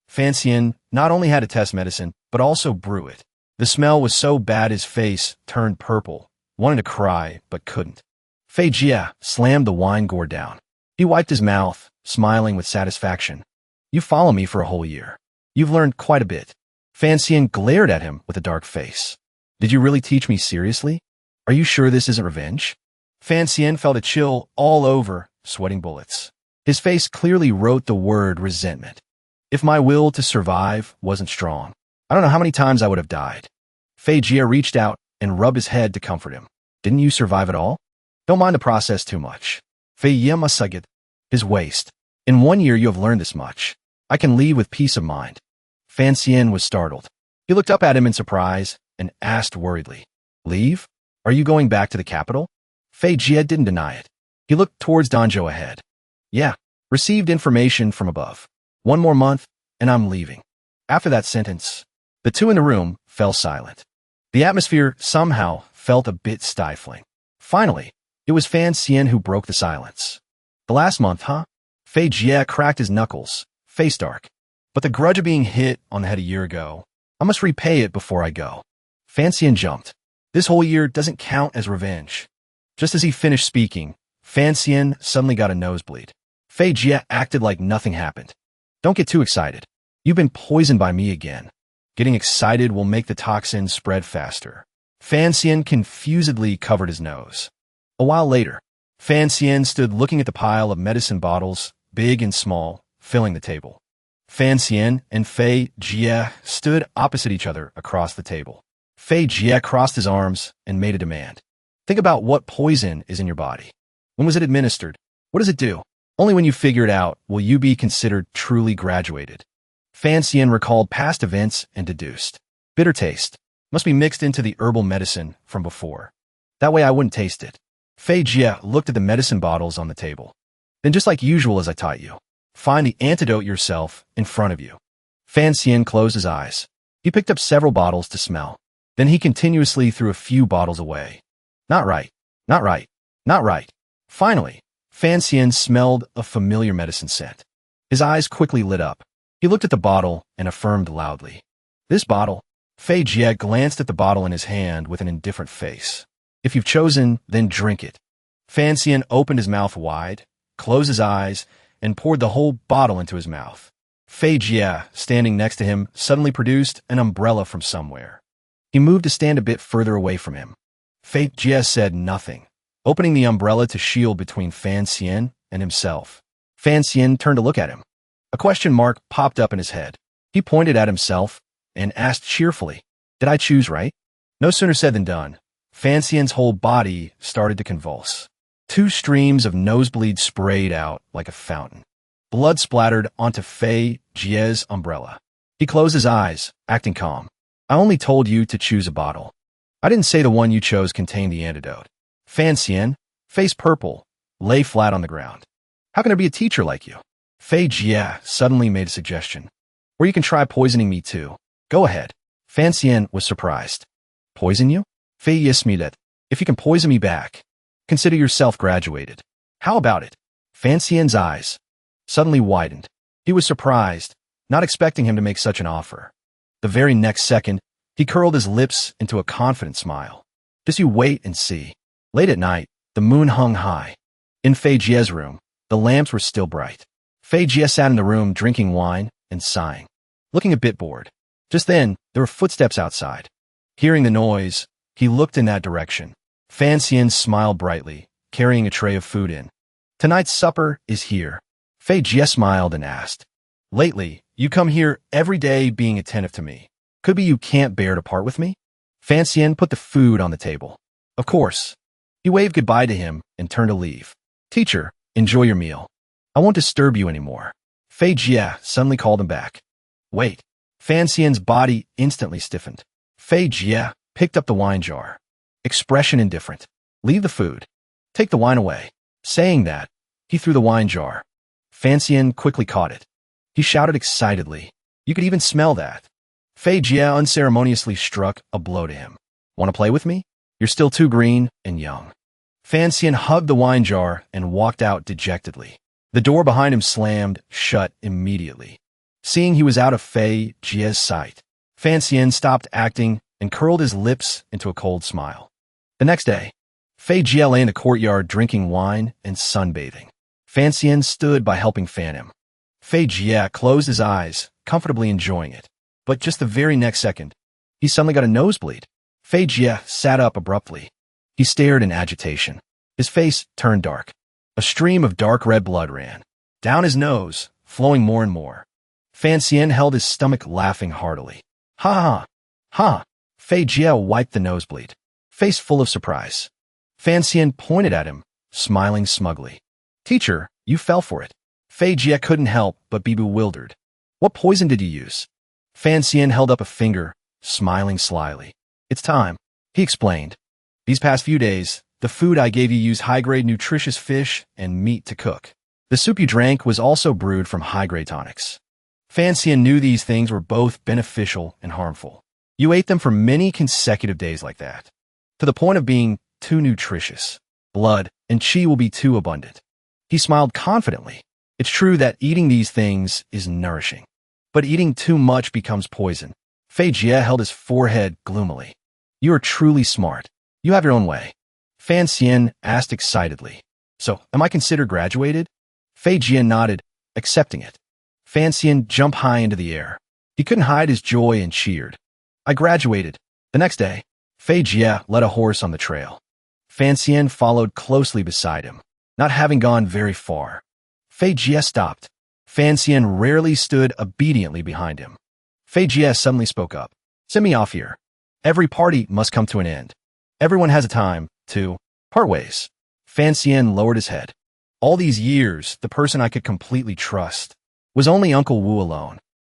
Xian not only had to test medicine, but also brew it. The smell was so bad his face turned purple, wanting to cry, but couldn't. Fay Jia slammed the wine gourd down. He wiped his mouth, smiling with satisfaction. You follow me for a whole year. You've learned quite a bit. Xian glared at him with a dark face. Did you really teach me seriously? Are you sure this isn't revenge? Xian felt a chill all over, sweating bullets. His face clearly wrote the word resentment. If my will to survive wasn't strong, I don't know how many times I would have died. Fay Jia reached out and rubbed his head to comfort him. Didn't you survive at all? Don't mind the process too much. Fay Jia massaged his waist. In 1 year you have learned this much. I can leave with peace of mind. Xian was startled. He looked up at him in surprise and asked worriedly, Leave? Are you going back to the capital? Fay Jia didn't deny it. He looked towards Danjo ahead. Yeah, received information from above. 1 more month, and I'm leaving. After that sentence, the two in the room fell silent. The atmosphere somehow felt a bit stifling. Finally, it was Xian who broke the silence. The last month, huh? Fay Jia cracked his knuckles, face dark. But the grudge of being hit on the head a year ago, I must repay it before I go. Xian jumped. This whole year doesn't count as revenge. Just as he finished speaking, Xian suddenly got a nosebleed. Fay Jia acted like nothing happened. Don't get too excited. You've been poisoned by me again. Getting excited will make the toxin spread faster. Xian confusedly covered his nose. A while later, Xian stood looking at the pile of medicine bottles, big and small, filling the table. Xian and Fay Jia stood opposite each other across the table. Fay Jia crossed his arms and made a demand. Think about what poison is in your body. When was it administered? What does it do? Only when you figure it out will you be considered truly graduated. Xian recalled past events and deduced. Bitter taste. Must be mixed into the herbal medicine from before. That way I wouldn't taste it. Fay Jia looked at the medicine bottles on the table. Then just like usual as I taught you, find the antidote yourself in front of you. Xian closed his eyes. He picked up several bottles to smell. Then he continuously threw a few bottles away. Not right, not right, not right. Finally, Xian smelled a familiar medicine scent. His eyes quickly lit up. He looked at the bottle and affirmed loudly. This bottle? Fay Jia glanced at the bottle in his hand with an indifferent face. If you've chosen, then drink it. Xian opened his mouth wide, closed his eyes, and poured the whole bottle into his mouth. Fay Jia, standing next to him, suddenly produced an umbrella from somewhere. He moved to stand a bit further away from him. Fay Jia said nothing, opening the umbrella to shield between Xian and himself. Xian turned to look at him. A question mark popped up in his head. He pointed at himself and asked cheerfully, Did I choose right? No sooner said than done. Xian's whole body started to convulse. 2 streams of nosebleed sprayed out like a fountain. Blood splattered onto Fay Jia's umbrella. He closed his eyes, acting calm. I only told you to choose a bottle. I didn't say the one you chose contained the antidote. Xian, face purple, lay flat on the ground. How can there be a teacher like you? Fay Jia suddenly made a suggestion. Or you can try poisoning me too. Go ahead. Xian was surprised. Poison you? Fay Jia smiled. If you can poison me back, consider yourself graduated. How about it? Xian's eyes suddenly widened. He was surprised, not expecting him to make such an offer. The very next second, He curled his lips into a confident smile. Just you wait and see. Late at night, the moon hung high. In Fay Jia's room, the lamps were still bright. Fay Jia sat in the room drinking wine and sighing, looking a bit bored. Just then, there were footsteps outside. Hearing the noise, he looked in that direction. Fiancee smiled brightly, carrying a tray of food in. Tonight's supper is here. Fay Jia smiled and asked, Lately, you come here every day being attentive to me. Could be you can't bear to part with me? Fiancee put the food on the table. Of course. He waved goodbye to him and turned to leave. Teacher, enjoy your meal. I won't disturb you anymore. Fay Jia suddenly called him back. Wait. Fiancee's body instantly stiffened. Fay Jia picked up the wine jar. Expression indifferent. Leave the food. Take the wine away. Saying that, he threw the wine jar. Fiancee quickly caught it. He shouted excitedly. You could even smell that. Fay Jia unceremoniously struck a blow to him. Want to play with me? You're still too green and young. Fiancee hugged the wine jar and walked out dejectedly. The door behind him slammed shut immediately. Seeing he was out of Fay Jia's sight, Fiancee stopped acting and curled his lips into a cold smile. The next day, Fay Jia lay in the courtyard drinking wine and sunbathing. Fiancee stood by helping fan him. Fay Jia closed his eyes, comfortably enjoying it. But just the very next second, he suddenly got a nosebleed. Fay Jia sat up abruptly. He stared in agitation. His face turned dark. A stream of dark red blood ran down his nose, flowing more and more. Fiancee held his stomach, laughing heartily. Ha ha ha! Fay Jia wiped the nosebleed, face full of surprise. Fiancee pointed at him, smiling smugly. Teacher, you fell for it. Fay Jia couldn't help but be bewildered. What poison did you use? Fiancee held up a finger, smiling slyly. It's time, he explained. These past few days, the food I gave you used high-grade nutritious fish and meat to cook. The soup you drank was also brewed from high-grade tonics. Fiancee knew these things were both beneficial and harmful. You ate them for many consecutive days like that, to the point of being too nutritious. Blood and chi will be too abundant. He smiled confidently. It's true that eating these things is nourishing, but eating too much becomes poison. Fay Jia held his forehead gloomily. You are truly smart. You have your own way. Fiancee asked excitedly. So, am I considered graduated? Fay Jia nodded, accepting it. Fiancee jumped high into the air. He couldn't hide his joy and cheered. I graduated. The next day, Fay Jia led a horse on the trail. Fiancee followed closely beside him, not having gone very far. Fay Jia stopped. Fiancee rarely stood obediently behind him. Fay Jia suddenly spoke up. Send me off here. Every party must come to an end. Everyone has a time to part ways. Fiancee lowered his head. All these years, the person I could completely trust was only Uncle Wu alone.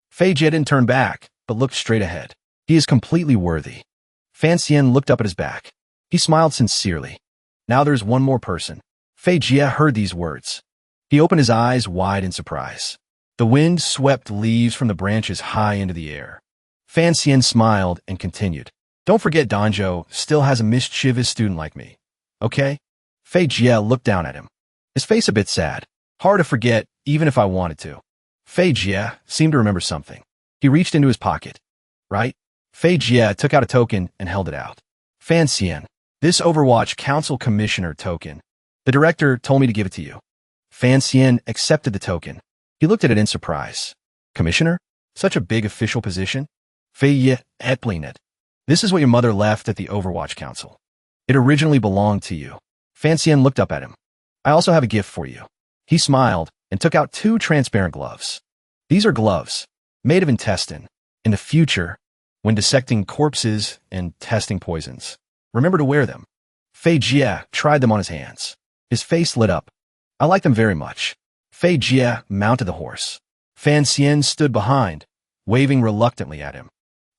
Fay Jia didn't turn back, but looked straight ahead. He is completely worthy. Fiancee looked up at his back. He smiled sincerely. Now there's one more person. Fay Jia heard these words. He opened his eyes wide in surprise. The wind swept leaves from the branches high into the air. Fiancee smiled and continued. Don't forget Danjo still has a mischievous student like me. Okay? Fay Jia looked down at him. His face a bit sad. Hard to forget, even if I wanted to. Fay Jia seemed to remember something. He reached into his pocket. Right? Fay Jia took out a token and held it out. Fiancee, this Overwatch Council Commissioner token. The director told me to give it to you. Fiancee accepted the token. He looked at it in surprise. Commissioner? Such a big official position? Fay Jia, this is what your mother left at the Overwatch Council. It originally belonged to you. Fiancee looked up at him. I also have a gift for you. He smiled and took out 2 transparent gloves. These are gloves, made of intestine. In the future, when dissecting corpses and testing poisons, remember to wear them. Fay Jia tried them on his hands. His face lit up. I like them very much. Fay Jia mounted the horse. Fiancee stood behind, waving reluctantly at him.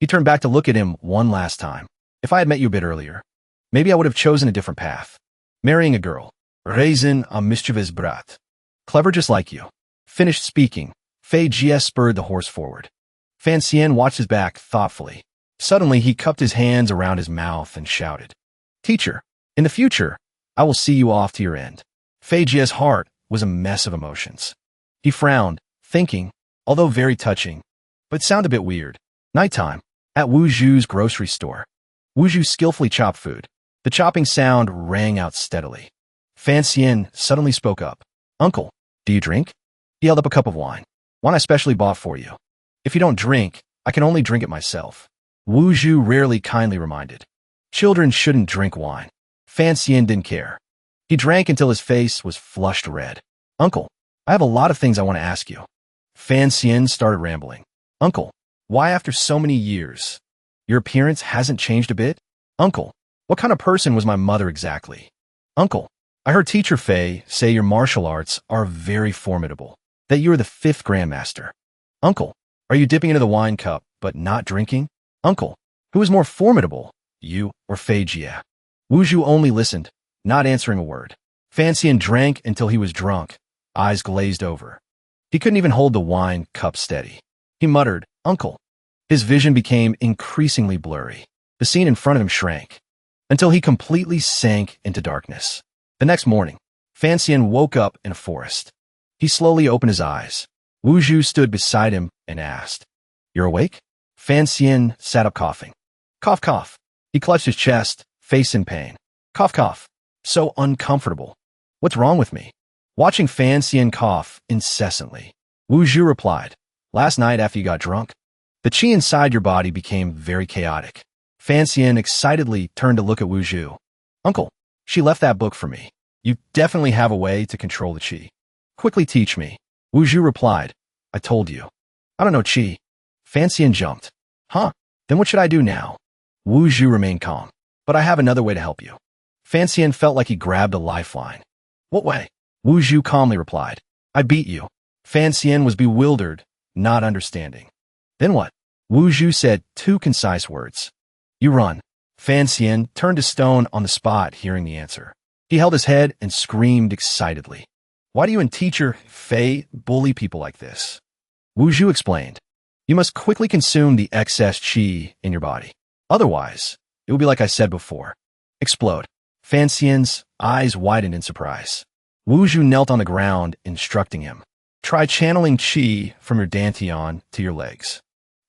He turned back to look at him one last time. If I had met you a bit earlier, maybe I would have chosen a different path. Marrying a girl. Raising a mischievous brat. Clever just like you. Finished speaking, Fay Jia spurred the horse forward. Fiancee watched his back thoughtfully. Suddenly, he cupped his hands around his mouth and shouted, Teacher, in the future, I will see you off to your end. Fay Jia's heart was a mess of emotions. He frowned, thinking, although very touching, but sounded a bit weird. Nighttime. At Wu Zhu's grocery store. Wu Zhu skillfully chopped food. The chopping sound rang out steadily. Fan Xian suddenly spoke up. Uncle, do you drink? He held up a cup of wine. One I specially bought for you. If you don't drink, I can only drink it myself. Wu Zhu rarely kindly reminded. Children shouldn't drink wine. Fan Xian didn't care. He drank until his face was flushed red. Uncle, I have a lot of things I want to ask you. Fan Xian started rambling. Uncle, why after so many years? Your appearance hasn't changed a bit? Uncle, what kind of person was my mother exactly? Uncle, I heard teacher Fay say your martial arts are very formidable, that you are the 5th Grandmaster. Uncle, are you dipping into the wine cup but not drinking? Uncle, who is more formidable, you or Fay Jia? Wu Zhu only listened, not answering a word. Fan Xian drank until he was drunk, eyes glazed over. He couldn't even hold the wine cup steady. He muttered, Uncle. His vision became increasingly blurry. The scene in front of him shrank, until he completely sank into darkness. The next morning, Fan Xian woke up in a forest. He slowly opened his eyes. Wu Zhu stood beside him and asked, You're awake? Fan Xian sat up coughing. Cough, cough. He clutched his chest, face in pain. Cough, cough. So uncomfortable. What's wrong with me? Watching Fan Xian cough incessantly, Wu Zhu replied, Last night after you got drunk, the qi inside your body became very chaotic. Fan Xian excitedly turned to look at Wu Zhu. Uncle, she left that book for me. You definitely have a way to control the qi. Quickly teach me. Wu Zhu replied, I told you. I don't know qi. Fan Xian jumped. Huh? Then what should I do now? Wu Zhu remained calm. But I have another way to help you. Fan Xian felt like he grabbed a lifeline. What way? Wu Zhu calmly replied. I beat you. Fan Xian was bewildered, not understanding. Then what? Wu Zhu said 2 concise words. You run. Fan Xian turned to stone on the spot, hearing the answer. He held his head and screamed excitedly. Why do you and teacher Fay bully people like this? Wu Zhu explained. You must quickly consume the excess qi in your body. Otherwise, it will be like I said before. Explode. Fan Xian's eyes widened in surprise. Wu Zhu knelt on the ground, instructing him. Try channeling qi from your dantian to your legs.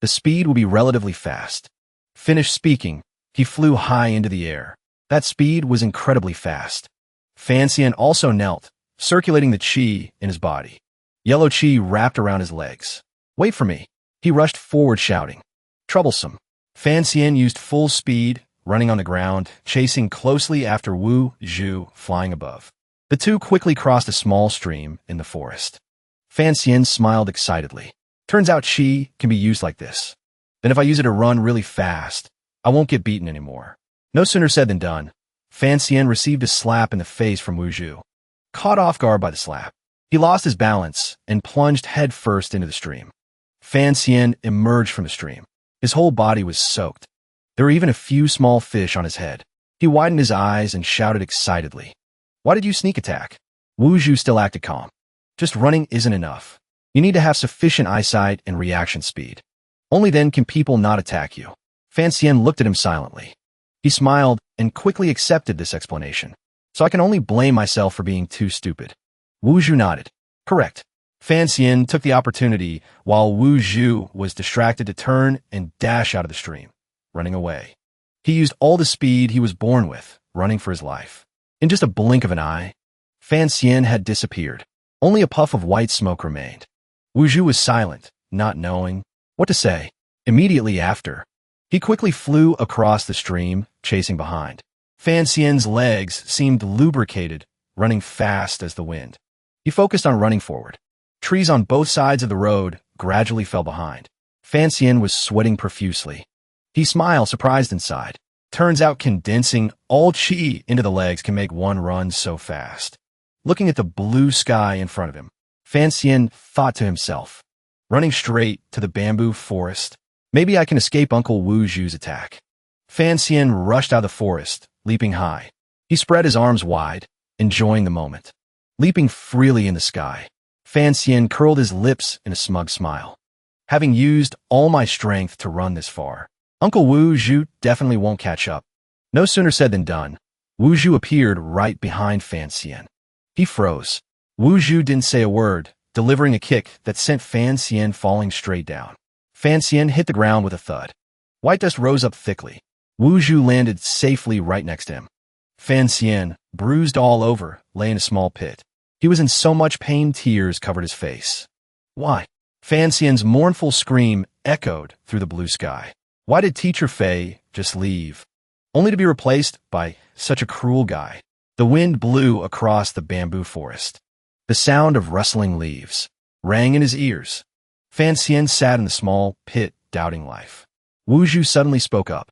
The speed will be relatively fast. Finished speaking, he flew high into the air. That speed was incredibly fast. Fan Xian also knelt, circulating the qi in his body. Yellow qi wrapped around his legs. Wait for me. He rushed forward shouting. Troublesome. Fan Xian used full speed, running on the ground, chasing closely after Wu Zhu flying above. The two quickly crossed a small stream in the forest. Fan Xian smiled excitedly. Turns out qi can be used like this. Then if I use it to run really fast, I won't get beaten anymore. No sooner said than done. Fan Xian received a slap in the face from Wu Zhu. Caught off guard by the slap, he lost his balance and plunged headfirst into the stream. Fan Xian emerged from the stream. His whole body was soaked. There were even a few small fish on his head. He widened his eyes and shouted excitedly. Why did you sneak attack? Wu Zhu still acted calm. Just running isn't enough. You need to have sufficient eyesight and reaction speed. Only then can people not attack you. Fan Xian looked at him silently. He smiled and quickly accepted this explanation. So I can only blame myself for being too stupid. Wu Zhu nodded. Correct. Fan Xian took the opportunity while Wu Zhu was distracted to turn and dash out of the stream, running away. He used all the speed he was born with, running for his life. In just a blink of an eye, Fan Xian had disappeared. Only a puff of white smoke remained. Wu Zhu was silent, not knowing what to say. Immediately after, he quickly flew across the stream, chasing behind. Fan Xian's legs seemed lubricated, running fast as the wind. He focused on running forward. Trees on both sides of the road gradually fell behind. Fan Xian was sweating profusely. He smiled, surprised inside. Turns out condensing all qi into the legs can make one run so fast. Looking at the blue sky in front of him, Fan Xian thought to himself, running straight to the bamboo forest, maybe I can escape Uncle Wu Zhu's attack. Fan Xian rushed out of the forest, leaping high. He spread his arms wide, enjoying the moment. Leaping freely in the sky, Fan Xian curled his lips in a smug smile. Having used all my strength to run this far, Uncle Wu Zhu definitely won't catch up. No sooner said than done. Wu Zhu appeared right behind Fan Xian. He froze. Wu Zhu didn't say a word, delivering a kick that sent Fan Xian falling straight down. Fan Xian hit the ground with a thud. White dust rose up thickly. Wu Zhu landed safely right next to him. Fan Xian, bruised all over, lay in a small pit. He was in so much pain tears covered his face. Why? Fan Xian's mournful scream echoed through the blue sky. Why did Teacher Fay just leave? Only to be replaced by such a cruel guy. The wind blew across the bamboo forest. The sound of rustling leaves rang in his ears. Fan Xian sat in the small pit, doubting life. Wu Zhu suddenly spoke up.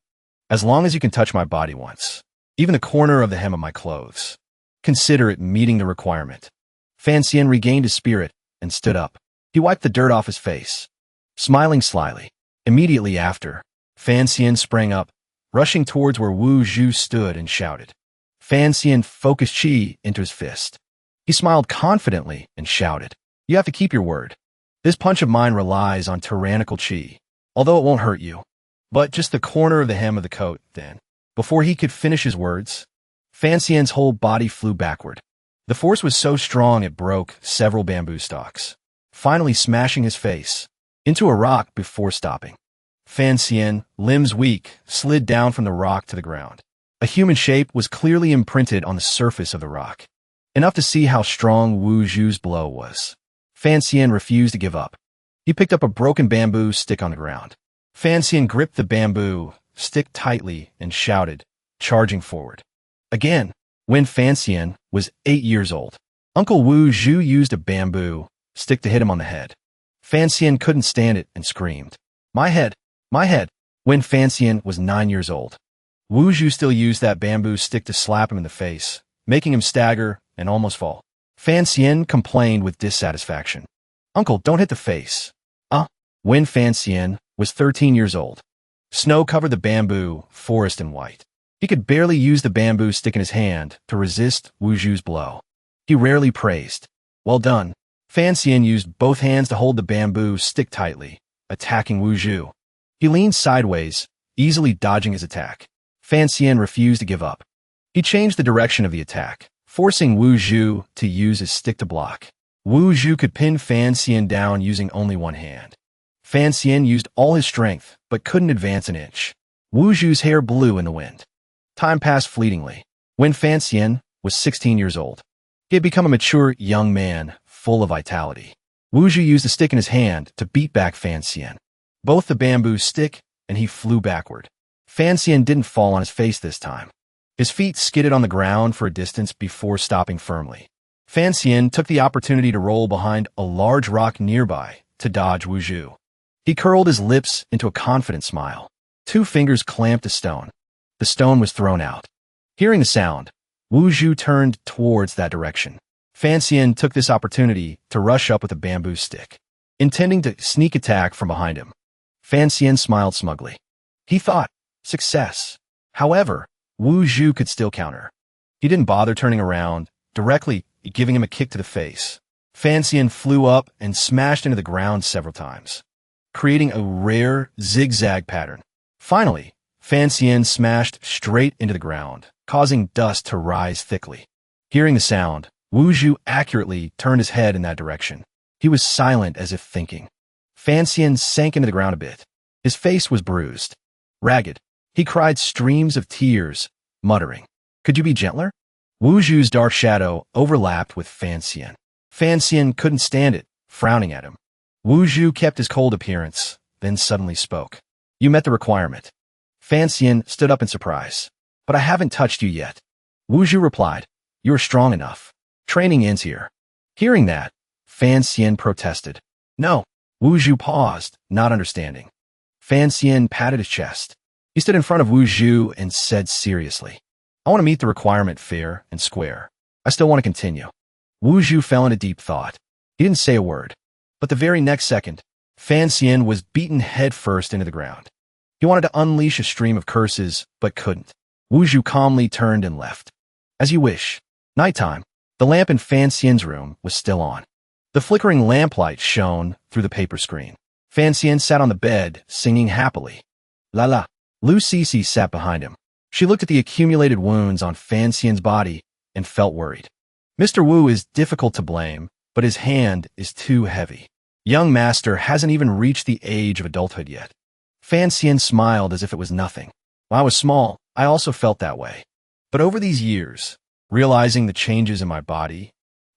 As long as you can touch my body once, even the corner of the hem of my clothes, consider it meeting the requirement. Fan Xian regained his spirit and stood up. He wiped the dirt off his face, smiling slyly. Immediately after, Fan Xian sprang up, rushing towards where Wu Zhu stood and shouted. Fan Xian focused chi into his fist. He smiled confidently and shouted, "You have to keep your word. This punch of mine relies on tyrannical chi, although it won't hurt you." But just the corner of the hem of the coat, then. Before he could finish his words, Fan Xian's whole body flew backward. The force was so strong it broke several bamboo stalks, finally smashing his face into a rock before stopping. Fan Xian, limbs weak, slid down from the rock to the ground. A human shape was clearly imprinted on the surface of the rock, enough to see how strong Wu Zhu's blow was. Fan Xian refused to give up. He picked up a broken bamboo stick on the ground. Fan Xian gripped the bamboo stick tightly and shouted, charging forward. Again, when Fan Xian was 8 years old, Uncle Wu Zhu used a bamboo stick to hit him on the head. Fan Xian couldn't stand it and screamed, "My head! My head!" When Fan Xian was 9 years old, Wu Zhu still used that bamboo stick to slap him in the face, making him stagger and almost fall. Fan Xian complained with dissatisfaction. "Uncle, don't hit the face." When Fan Xian was 13 years old, snow covered the bamboo forest in white. He could barely use the bamboo stick in his hand to resist Wu Zhu's blow. He rarely praised. "Well done." Fan Xian used both hands to hold the bamboo stick tightly, attacking Wu Zhu. He leaned sideways, easily dodging his attack. Fan Xian refused to give up. He changed the direction of the attack, forcing Wu Zhu to use his stick to block. Wu Zhu could pin Fan Xian down using only one hand. Fan Xian used all his strength, but couldn't advance an inch. Wu Zhu's hair blew in the wind. Time passed fleetingly. When Fan Xian was 16 years old, he had become a mature young man, full of vitality. Wu Zhu used the stick in his hand to beat back Fan Xian. Both the bamboo stick and he flew backward. Fan Xian didn't fall on his face this time. His feet skidded on the ground for a distance before stopping firmly. Fan Xian took the opportunity to roll behind a large rock nearby to dodge Wu Zhu. He curled his lips into a confident smile. 2 fingers clamped a stone. The stone was thrown out. Hearing the sound, Wu Zhu turned towards that direction. Fan Xian took this opportunity to rush up with a bamboo stick, intending to sneak attack from behind him. Fan Xian smiled smugly. He thought, success. However, Wu Zhu could still counter. He didn't bother turning around, directly giving him a kick to the face. Fan Xian flew up and smashed into the ground several times, creating a rare zigzag pattern. Finally, Fan Xian smashed straight into the ground, causing dust to rise thickly. Hearing the sound, Wu Zhu accurately turned his head in that direction. He was silent as if thinking. Fan Xian sank into the ground a bit. His face was bruised, ragged. He cried streams of tears, muttering, "Could you be gentler?" Wu Zhu's dark shadow overlapped with Fan Xian. Fan Xian couldn't stand it, frowning at him. Wu Zhu kept his cold appearance, then suddenly spoke. "You met the requirement." Fan Xian stood up in surprise. "But I haven't touched you yet." Wu Zhu replied, "You're strong enough. Training ends here." Hearing that, Fan Xian protested. "No." Wu Zhu paused, not understanding. Fan Xian patted his chest. He stood in front of Wu Zhu and said seriously, "I want to meet the requirement fair and square. I still want to continue." Wu Zhu fell into deep thought. He didn't say a word. But the very next second, Fan Xian was beaten headfirst into the ground. He wanted to unleash a stream of curses, but couldn't. Wu Zhu calmly turned and left. "As you wish." Nighttime. The lamp in Fan Xian's room was still on. The flickering lamplight shone through the paper screen. Fan Xian sat on the bed, singing happily. La la. Lu Cece sat behind him. She looked at the accumulated wounds on Fan Xian's body and felt worried. Mr. Wu is difficult to blame, but his hand is too heavy. Young master hasn't even reached the age of adulthood yet. Fan Xian smiled as if it was nothing. When I was small, I also felt that way. But over these years, realizing the changes in my body,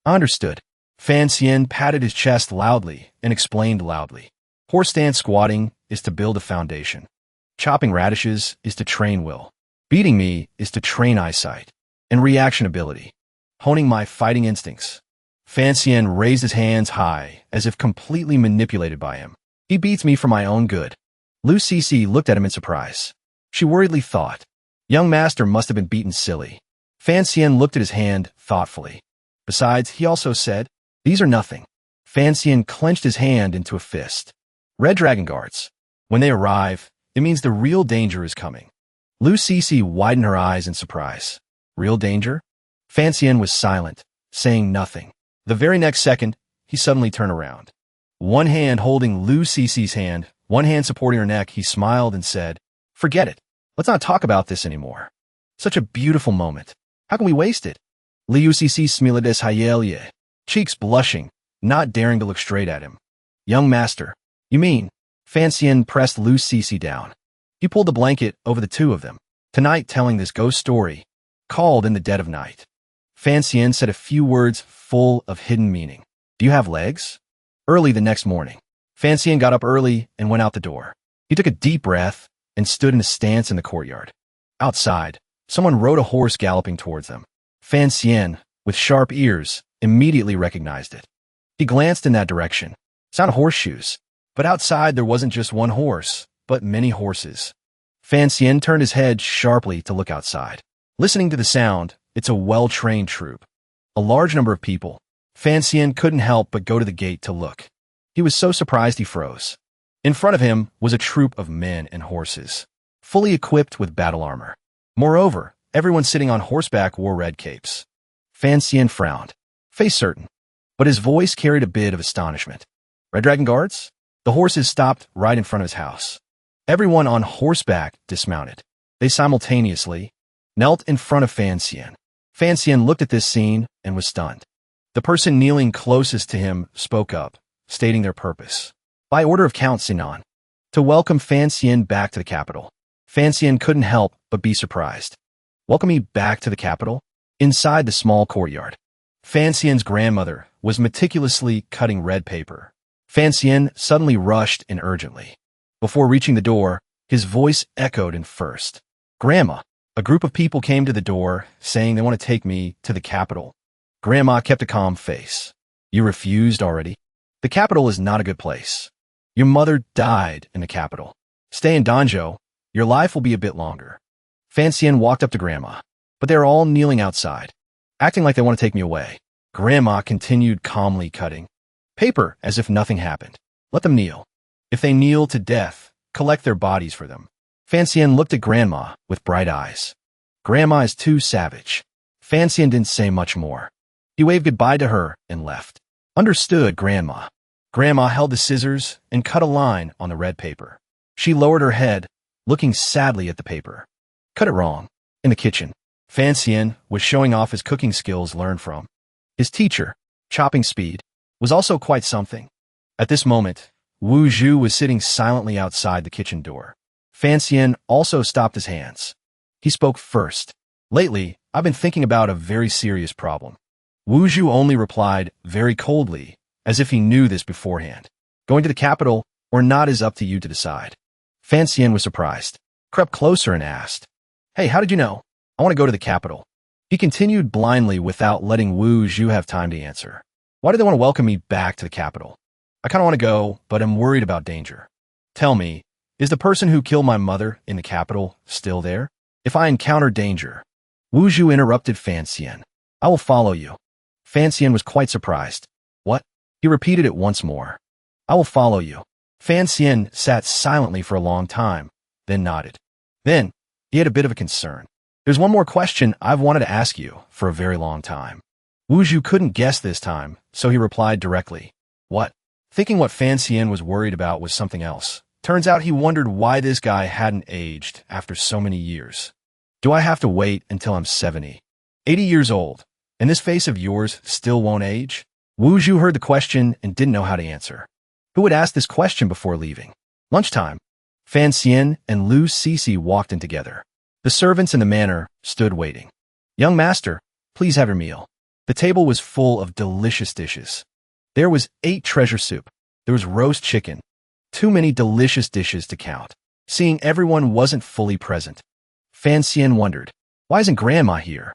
I understood. Fan Xian patted his chest loudly and explained loudly. Horse stance squatting is to build a foundation. Chopping radishes is to train will. Beating me is to train eyesight and reaction ability. Honing my fighting instincts. Fan Xian raised his hands high as if completely manipulated by him. He beats me for my own good. Lu Cece looked at him in surprise. She worriedly thought, young master must have been beaten silly. Fan Xian looked at his hand thoughtfully. Besides, he also said, these are nothing. Fan Xian clenched his hand into a fist. Red Dragon Guards. When they arrive, it means the real danger is coming. Lu Cece widened her eyes in surprise. Real danger? Fan Xian was silent, saying nothing. The very next second, he suddenly turned around. One hand holding Lu Cece's hand, one hand supporting her neck, he smiled and said, forget it. Let's not talk about this anymore. Such a beautiful moment. How can we waste it? Liu Cece smiled as Yahello, cheeks blushing, not daring to look straight at him. Young master, you mean? Fan Xian pressed Lu Cece down. He pulled the blanket over the two of them. Tonight telling this ghost story, called In the Dead of Night. Fan Xian said a few words full of hidden meaning. Do you have legs? Early the next morning, Fan Xian got up early and went out the door. He took a deep breath and stood in a stance in the courtyard. Outside, someone rode a horse galloping towards them. Fan Xian, with sharp ears, immediately recognized it. He glanced in that direction. Sound of horseshoes. But outside there wasn't just one horse, but many horses. Fan Xian turned his head sharply to look outside. Listening to the sound, it's a well-trained troop. A large number of people. Fan Xian couldn't help but go to the gate to look. He was so surprised he froze. In front of him was a troop of men and horses, fully equipped with battle armor. Moreover, everyone sitting on horseback wore red capes. Fan Xian frowned, face certain, but his voice carried a bit of astonishment. Red Dragon Guards? The horses stopped right in front of his house. Everyone on horseback dismounted. They simultaneously knelt in front of Fan Xian. Fan Xian looked at this scene and was stunned. The person kneeling closest to him spoke up, stating their purpose. By order of Count Sinan, to welcome Fan Xian back to the capital. Fan Xian couldn't help but be surprised. Welcome me back to the capital? Inside the small courtyard, Fan Xian's grandmother was meticulously cutting red paper. Fan Xian suddenly rushed in urgently. Before reaching the door, his voice echoed in first. Grandma, a group of people came to the door, saying they want to take me to the capital. Grandma kept a calm face. You refused already? The capital is not a good place. Your mother died in the capital. Stay in Danjo. Your life will be a bit longer. Fan Xian walked up to Grandma, but they are all kneeling outside, acting like they want to take me away. Grandma continued calmly cutting paper as if nothing happened. Let them kneel. If they kneel to death, collect their bodies for them. Fan Xian looked at Grandma with bright eyes. Grandma is too savage. Fan Xian didn't say much more. He waved goodbye to her and left. Understood, Grandma. Grandma held the scissors and cut a line on the red paper. She lowered her head, looking sadly at the paper. Cut it wrong. In the kitchen, Fan Xian was showing off his cooking skills learned from his teacher. Chopping speed was also quite something. At this moment, Wuhu was sitting silently outside the kitchen door. Fan Xian also stopped his hands. He spoke first. Lately, I've been thinking about a very serious problem. Wuhu only replied very coldly, as if he knew this beforehand. Going to the capital or not is up to you to decide. Fan Xian was surprised, crept closer and asked, Hey, how did you know? I want to go to the capital. He continued blindly without letting Wuhu have time to answer. Why do they want to welcome me back to the capital? I kind of want to go, but I'm worried about danger. Tell me, is the person who killed my mother in the capital still there? If I encounter danger. Wuhu interrupted Fan Xian. I will follow you. Fan Xian was quite surprised. What? He repeated it once more. I will follow you. Fan Xian sat silently for a long time, then nodded. Then, he had a bit of a concern. There's one more question I've wanted to ask you for a very long time. Wuhu couldn't guess this time, so he replied directly. What? Thinking what Fan Xian was worried about was something else. Turns out he wondered why this guy hadn't aged after so many years. Do I have to wait until I'm 70, 80 years old, and this face of yours still won't age? Wuhu heard the question and didn't know how to answer. Who would ask this question before leaving? Lunchtime. Fan Xian and Lu Cixi walked in together. The servants in the manor stood waiting. Young master, please have your meal. The table was full of delicious dishes. There was 8 treasure soup. There was roast chicken. Too many delicious dishes to count. Seeing everyone wasn't fully present, Fan Xian wondered, why isn't Grandma here?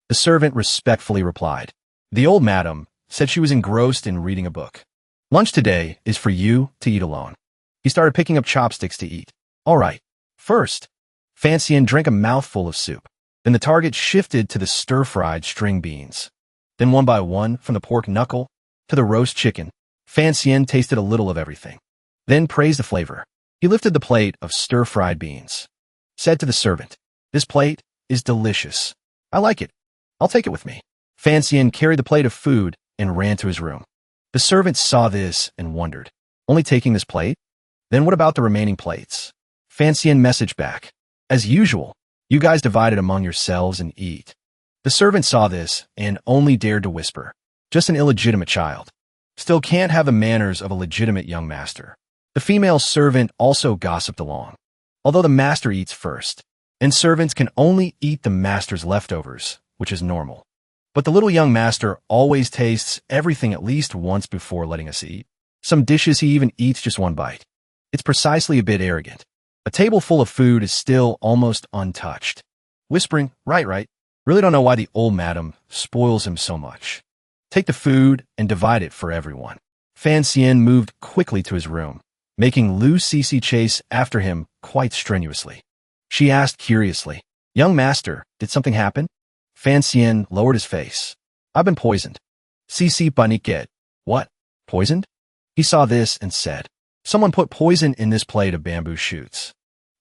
The servant respectfully replied. The old madam said she was engrossed in reading a book. Lunch today is for you to eat alone. He started picking up chopsticks to eat. All right. First, Fan Xian drank a mouthful of soup. Then the target shifted to the stir-fried string beans. Then one by one, from the pork knuckle to the roast chicken, Fan Xian tasted a little of everything. Then praised the flavor. He lifted the plate of stir-fried beans. Said to the servant, this plate is delicious. I like it. I'll take it with me. Fan Xian carried the plate of food and ran to his room. The servant saw this and wondered, only taking this plate? Then what about the remaining plates? Fan Xian messaged back. As usual, you guys divide it among yourselves and eat. The servant saw this and only dared to whisper, just an illegitimate child. Still can't have the manners of a legitimate young master. The female servant also gossiped along. Although the master eats first, and servants can only eat the master's leftovers, which is normal. But the little young master always tastes everything at least once before letting us eat. Some dishes he even eats just one bite. It's precisely a bit arrogant. A table full of food is still almost untouched. Whispering, right, really don't know why the old madam spoils him so much. Take the food and divide it for everyone. Fan Xian moved quickly to his room, making Lu Cixi chase after him quite strenuously. She asked curiously, young master, did something happen? Fan Xian lowered his face. I've been poisoned. Cixi paniqued. What? Poisoned? He saw this and said, someone put poison in this plate of bamboo shoots.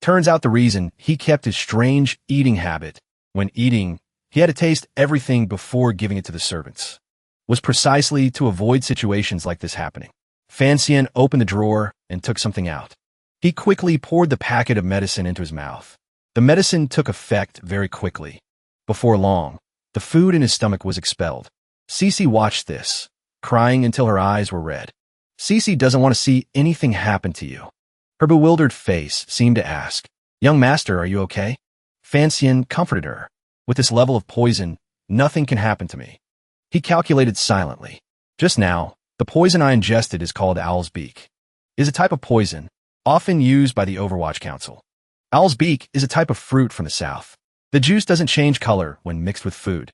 Turns out the reason he kept his strange eating habit, when eating, he had to taste everything before giving it to the servants, was precisely to avoid situations like this happening. Fan Xian opened the drawer and took something out. He quickly poured the packet of medicine into his mouth. The medicine took effect very quickly. Before long, the food in his stomach was expelled. Cixi watched this, crying until her eyes were red. Cixi doesn't want to see anything happen to you. Her bewildered face seemed to ask, young master, are you okay? Fan Xian comforted her. With this level of poison, nothing can happen to me. He calculated silently. Just now, the poison I ingested is called owl's beak. It is a type of poison, often used by the Overwatch Council. Owl's beak is a type of fruit from the south. The juice doesn't change color when mixed with food.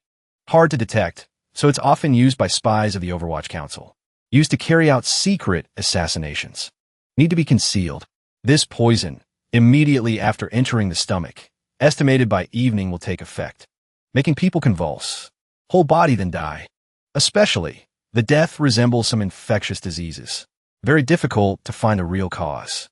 Hard to detect, so it's often used by spies of the Overwatch Council. Used to carry out secret assassinations. Need to be concealed. This poison, immediately after entering the stomach, estimated by evening will take effect, making people convulse. Whole body then die. Especially, the death resembles some infectious diseases. Very difficult to find a real cause.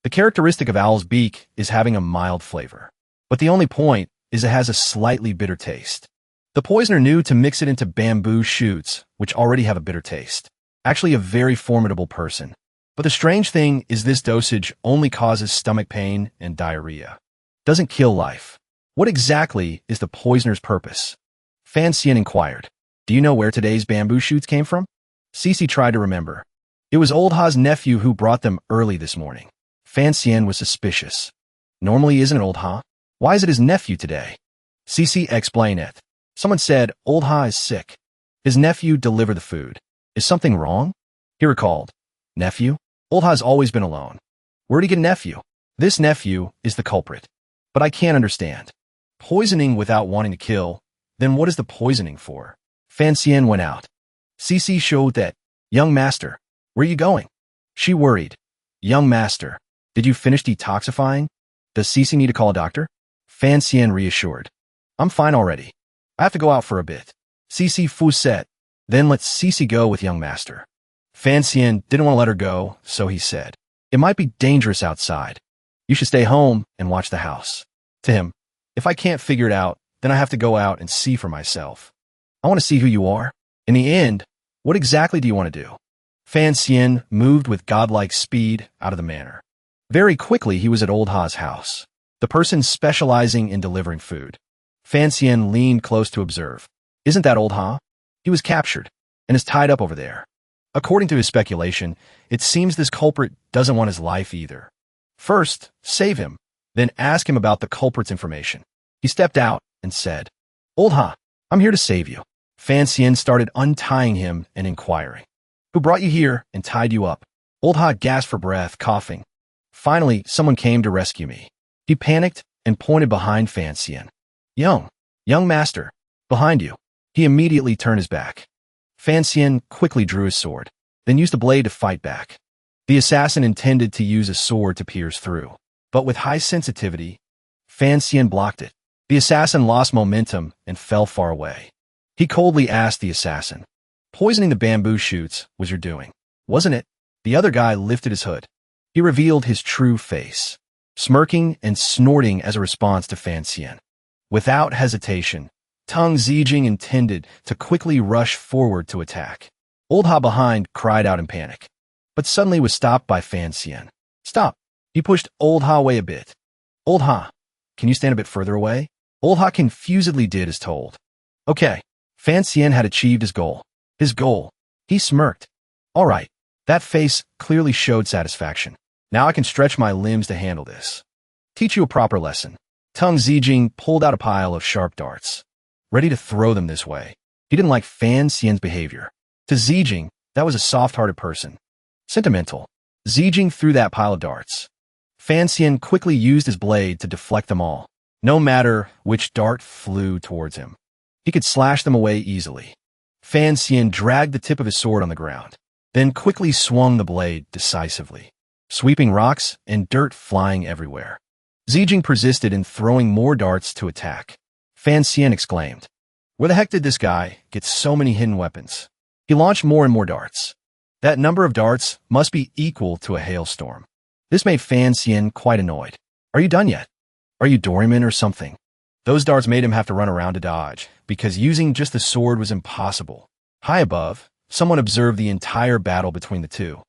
The characteristic of owl's beak is having a mild flavor. But the only point is it has a slightly bitter taste. The poisoner knew to mix it into bamboo shoots, which already have a bitter taste. Actually a very formidable person. But the strange thing is this dosage only causes stomach pain and diarrhea. Doesn't kill life. What exactly is the poisoner's purpose? Fan Xian inquired. Do you know where today's bamboo shoots came from? Cixi tried to remember. It was Old Ha's nephew who brought them early this morning. Fan Xian was suspicious. Normally isn't it Old Ha? Why is it his nephew today? Cixi explained it. Someone said Old Ha is sick. His nephew delivered the food. Is something wrong? He recalled. Nephew? Old Ha's always been alone. Where'd he get a nephew? This nephew is the culprit. But I can't understand. Poisoning without wanting to kill, then what is the poisoning for? Fan Xian went out. Cixi showed that. Young master, where are you going? She worried. Young master, did you finish detoxifying? Does Cixi need to call a doctor? Fan Xian reassured. I'm fine already. I have to go out for a bit. Cixi Fu said. Then let Cixi go with young master. Fan Xian didn't want to let her go, so he said, it might be dangerous outside. You should stay home and watch the house. To him, if I can't figure it out, then I have to go out and see for myself. I want to see who you are. In the end, what exactly do you want to do? Fan Xian moved with godlike speed out of the manor. Very quickly, he was at Old Ha's house, the person specializing in delivering food. Fan Xian leaned close to observe. Isn't that Old Ha? He was captured and is tied up over there. According to his speculation, it seems this culprit doesn't want his life either. First, save him, then ask him about the culprit's information. He stepped out and said, Old Ha, I'm here to save you. Fan Xian started untying him and inquiring, Who brought you here and tied you up? Old Ha gasped for breath, coughing. Finally, someone came to rescue me. He panicked and pointed behind Fan Xian. Young master, behind you. He immediately turned his back. Fan Xian quickly drew his sword, then used the blade to fight back. The assassin intended to use a sword to pierce through, but with high sensitivity, Fan Xian blocked it. The assassin lost momentum and fell far away. He coldly asked the assassin, Poisoning the bamboo shoots was your doing, wasn't it? The other guy lifted his hood. He revealed his true face, smirking and snorting as a response to Fan Xian. Without hesitation, Tang Zijing intended to quickly rush forward to attack. Old Ha behind cried out in panic, but suddenly was stopped by Fan Xian. Stop! He pushed Old Ha away a bit. Old Ha, can you stand a bit further away? Old Ha confusedly did as told. Okay. Fan Xian had achieved his goal. His goal. He smirked. All right. That face clearly showed satisfaction. Now I can stretch my limbs to handle this. Teach you a proper lesson. Tang Zijing pulled out a pile of sharp darts, ready to throw them this way. He didn't like Fan Xian's behavior. To Zijing, that was a soft-hearted person. Sentimental. Zijing threw that pile of darts. Fan Xian quickly used his blade to deflect them all. No matter which dart flew towards him, he could slash them away easily. Fan Xian dragged the tip of his sword on the ground, then quickly swung the blade decisively, sweeping rocks and dirt flying everywhere. Zijing persisted in throwing more darts to attack. Fan Xian exclaimed, Where the heck did this guy get so many hidden weapons? He launched more and more darts. That number of darts must be equal to a hailstorm. This made Fan Xian quite annoyed. Are you done yet? Are you Doraemon or something? Those darts made him have to run around to dodge, because using just the sword was impossible. High above, someone observed the entire battle between the two.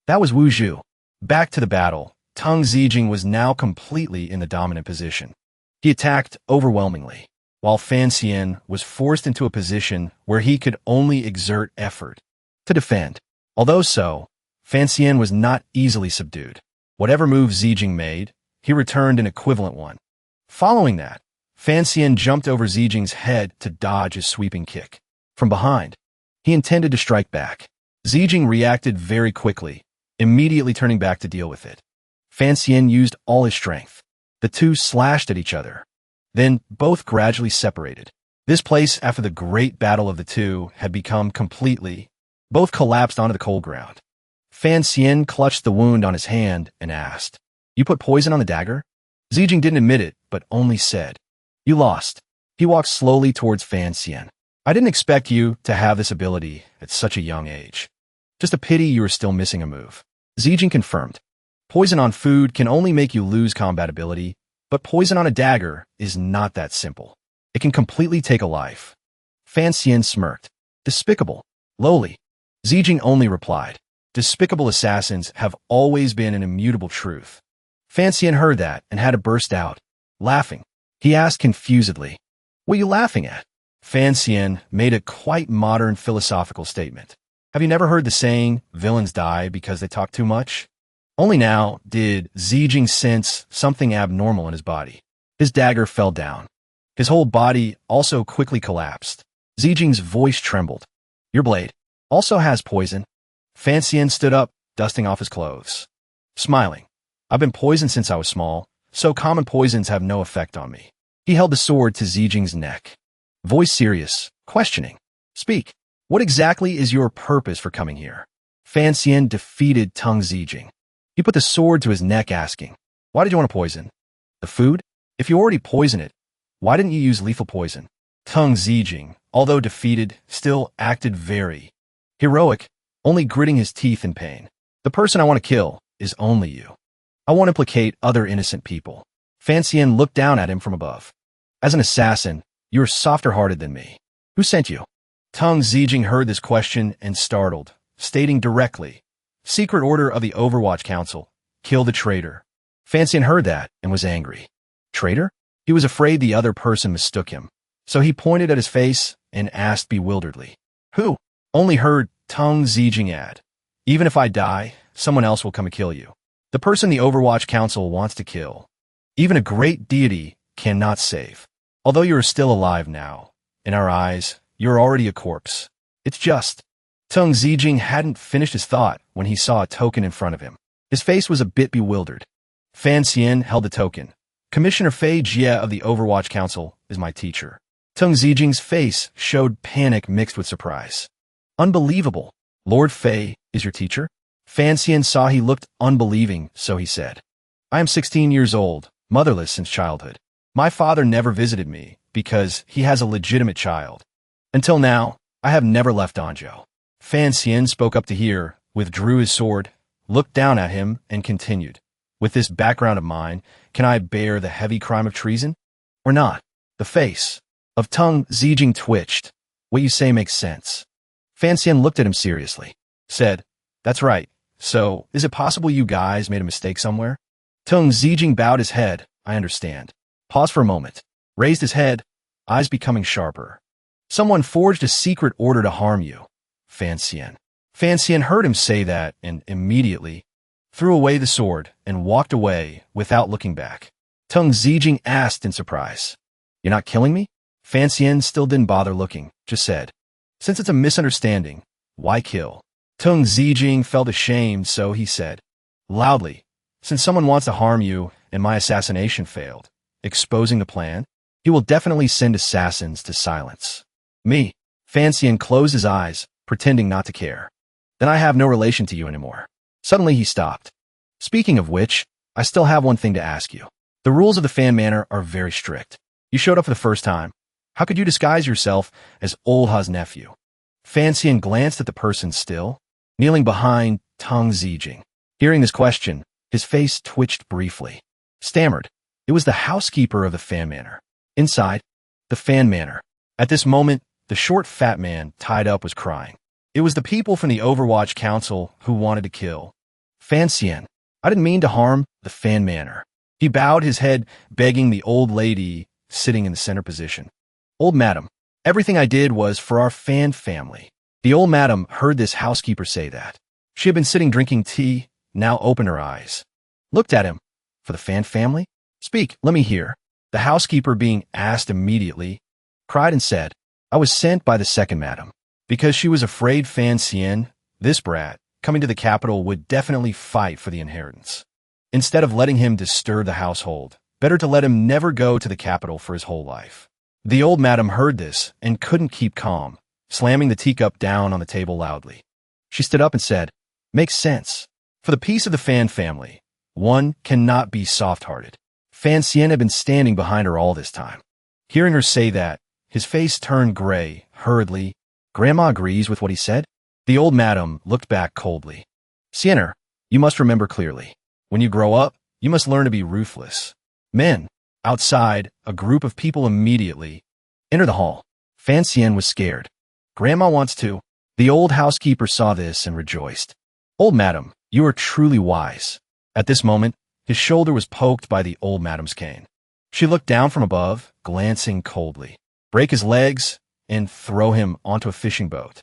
That was Wuhu. Back to the battle, Tang Zijing was now completely in the dominant position. He attacked overwhelmingly, while Fan Xian was forced into a position where he could only exert effort to defend. Although so, Fan Xian was not easily subdued. Whatever move Zijing made, he returned an equivalent one. Following that, Fan Xian jumped over Zijing's head to dodge his sweeping kick. From behind, he intended to strike back. Zijing reacted very quickly, immediately turning back to deal with it. Fan Xian used all his strength. The two slashed at each other. Then both gradually separated. This place, after the great battle of the two, had become completely. Both collapsed onto the cold ground. Fan Xian clutched the wound on his hand and asked, You put poison on the dagger? Zijing didn't admit it, but only said, You lost. He walked slowly towards Fan Xian. I didn't expect you to have this ability at such a young age. Just a pity you were still missing a move. Zijing confirmed. Poison on food can only make you lose combat ability, but poison on a dagger is not that simple. It can completely take a life. Fan Xian smirked. Despicable. Lowly. Zijing only replied, Despicable assassins have always been an immutable truth. Fan Xian heard that and had to burst out, laughing. He asked confusedly, What are you laughing at? Fan Xian made a quite modern philosophical statement. Have you never heard the saying, villains die because they talk too much? Only now did Zijing sense something abnormal in his body. His dagger fell down. His whole body also quickly collapsed. Zijing's voice trembled. Your blade also has poison. Fan Xian stood up, dusting off his clothes. Smiling. I've been poisoned since I was small, so common poisons have no effect on me. He held the sword to Zijing's neck. Voice serious, questioning. Speak. What exactly is your purpose for coming here? Fan Xian defeated Tang Zijing. He put the sword to his neck, asking, Why did you want to poison? The food? If you already poisoned it, why didn't you use lethal poison? Tang Zijing, although defeated, still acted very heroic, only gritting his teeth in pain. The person I want to kill is only you. I won't implicate other innocent people. Fan Xian looked down at him from above. As an assassin, you are softer-hearted than me. Who sent you? Tang Zijing heard this question and startled, stating directly, Secret order of the Overwatch Council. Kill the traitor. Fan Xian heard that and was angry. Traitor? He was afraid the other person mistook him, so he pointed at his face and asked bewilderedly, Who? Only heard Tang Zijing add, Even if I die, someone else will come and kill you. The person the Overwatch Council wants to kill. Even a great deity cannot save. Although you are still alive now, in our eyes, you're already a corpse. It's just. Tung Zijing hadn't finished his thought when he saw a token in front of him. His face was a bit bewildered. Fan Xian held the token. Commissioner Fay Jia of the Overwatch Council is my teacher. Tung Zijing's face showed panic mixed with surprise. Unbelievable. Lord Fay is your teacher? Fan Xian saw he looked unbelieving, so he said, I am 16 years old, motherless since childhood. My father never visited me because he has a legitimate child. Until now, I have never left Danjo. Fan Xian spoke up to hear, withdrew his sword, looked down at him, and continued. With this background of mine, can I bear the heavy crime of treason? Or not? The face of Tung Zijing twitched. What you say makes sense. Fan Xian looked at him seriously. Said, That's right. So, is it possible you guys made a mistake somewhere? Tung Zijing bowed his head. I understand. Paused for a moment. Raised his head, eyes becoming sharper. Someone forged a secret order to harm you. Fan Xian. Fan Xian heard him say that and immediately threw away the sword and walked away without looking back. Tung Zijing asked in surprise, You're not killing me? Fan Xian still didn't bother looking, just said, Since it's a misunderstanding, why kill? Tung Zijing felt ashamed, so he said, loudly, Since someone wants to harm you and my assassination failed, exposing the plan, he will definitely send assassins to silence me. Fan Xian closed his eyes, pretending not to care. Then I have no relation to you anymore. Suddenly he stopped. Speaking of which, I still have one thing to ask you. The rules of the Fan Manor are very strict. You showed up for the first time. How could you disguise yourself as Old Ha's nephew? Fan Xian glanced at the person still, kneeling behind Tung Zijing. Hearing this question, his face twitched briefly. Stammered. It was the housekeeper of the Fan Manor. Inside, the Fan Manor. At this moment, the short fat man tied up was crying. It was the people from the Overwatch Council who wanted to kill Fan Xian. I didn't mean to harm the Fan Manor. He bowed his head, begging the old lady sitting in the center position. Old madam, everything I did was for our Fan family. The old madam heard this housekeeper say that. She had been sitting drinking tea, now opened her eyes. Looked at him. For the Fan family? Speak, let me hear. The housekeeper, being asked immediately, cried and said, I was sent by the second madam. Because she was afraid Fan Xian, this brat, coming to the capital would definitely fight for the inheritance. Instead of letting him disturb the household, better to let him never go to the capital for his whole life. The old madam heard this and couldn't keep calm, slamming the teacup down on the table loudly. She stood up and said, Makes sense. For the peace of the Fan family, one cannot be soft-hearted. Fan Xian had been standing behind her all this time. Hearing her say that, his face turned gray, hurriedly. Grandma agrees with what he said? The old madam looked back coldly. Xianer, you must remember clearly. When you grow up, you must learn to be ruthless. Men. Outside, a group of people immediately enter the hall. Fan Xian was scared. Grandma wants to. The old housekeeper saw this and rejoiced. Old madam, you are truly wise. At this moment, his shoulder was poked by the old madam's cane. She looked down from above, glancing coldly. Break his legs and throw him onto a fishing boat.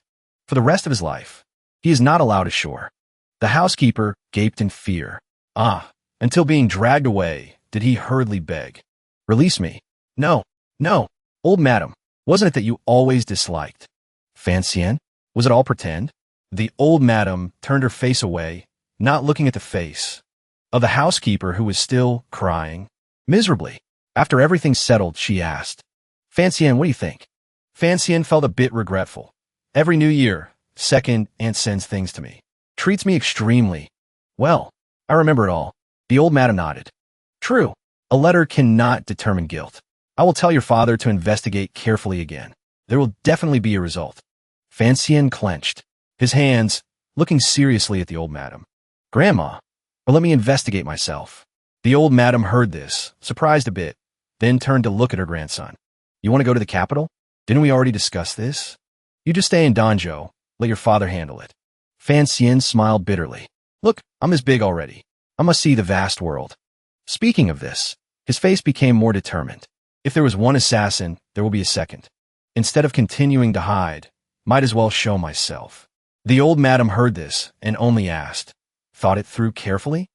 For the rest of his life, he is not allowed ashore. The housekeeper gaped in fear. Until being dragged away, did he hurriedly beg. Release me. No, no. Old madam, wasn't it that you always disliked Fan Xian? Was it all pretend? The old madam turned her face away, not looking at the face of the housekeeper who was still crying miserably. After everything settled, she asked, Fan Xian, what do you think? Fan Xian felt a bit regretful. Every new year, second aunt sends things to me. Treats me extremely well. I remember it all. The old madam nodded. True. A letter cannot determine guilt. I will tell your father to investigate carefully again. There will definitely be a result. Fan Xian clenched his hands, looking seriously at the old madam. Grandma, or let me investigate myself. The old madam heard this, surprised a bit, then turned to look at her grandson. You want to go to the capital? Didn't we already discuss this? You just stay in Danjo. Let your father handle it. Fan Xian smiled bitterly. Look, I'm as big already. I must see the vast world. Speaking of this, his face became more determined. If there was one assassin, there will be a second. Instead of continuing to hide, might as well show myself. The old madam heard this and only asked, Thought it through carefully?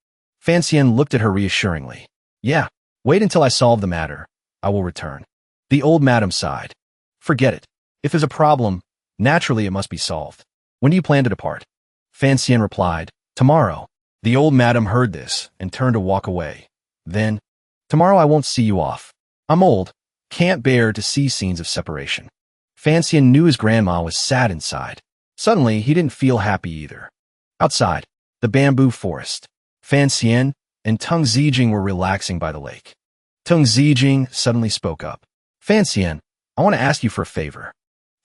Fancian looked at her reassuringly. Yeah, wait until I solve the matter. I will return. The old madam sighed. Forget it. If there's a problem, naturally it must be solved. When do you plan to depart? Fancian replied, tomorrow. The old madam heard this and turned to walk away. Then, tomorrow I won't see you off. I'm old, can't bear to see scenes of separation. Fancian knew his grandma was sad inside. Suddenly, he didn't feel happy either. Outside, the bamboo forest. Fancian and Tung Zijing were relaxing by the lake. Tung Zijing suddenly spoke up. Fancian, I want to ask you for a favor.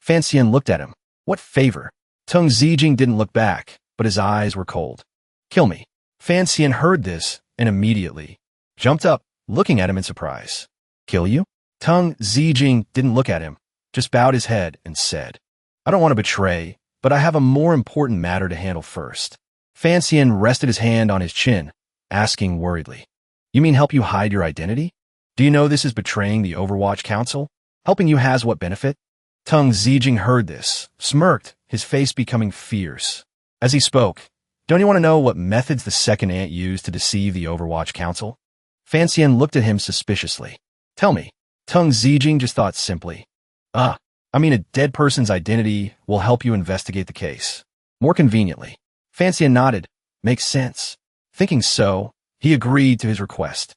Fancian looked at him. What favor? Tung Zijing didn't look back, but his eyes were cold. Kill me. Fancian heard this and immediately jumped up, looking at him in surprise. Kill you? Tung Zijing didn't look at him, just bowed his head and said, I don't want to betray, but I have a more important matter to handle first. Fancian rested his hand on his chin, asking worriedly, You mean help you hide your identity? Do you know this is betraying the Overwatch Council? Helping you has what benefit? Tung Zijing heard this, smirked, his face becoming fierce. As he spoke, don't you want to know what methods the second ant used to deceive the Overwatch Council? Fancian looked at him suspiciously. Tell me. Tung Zijing just thought simply. I mean a dead person's identity will help you investigate the case. More conveniently. Fancian nodded. Makes sense. Thinking so, he agreed to his request.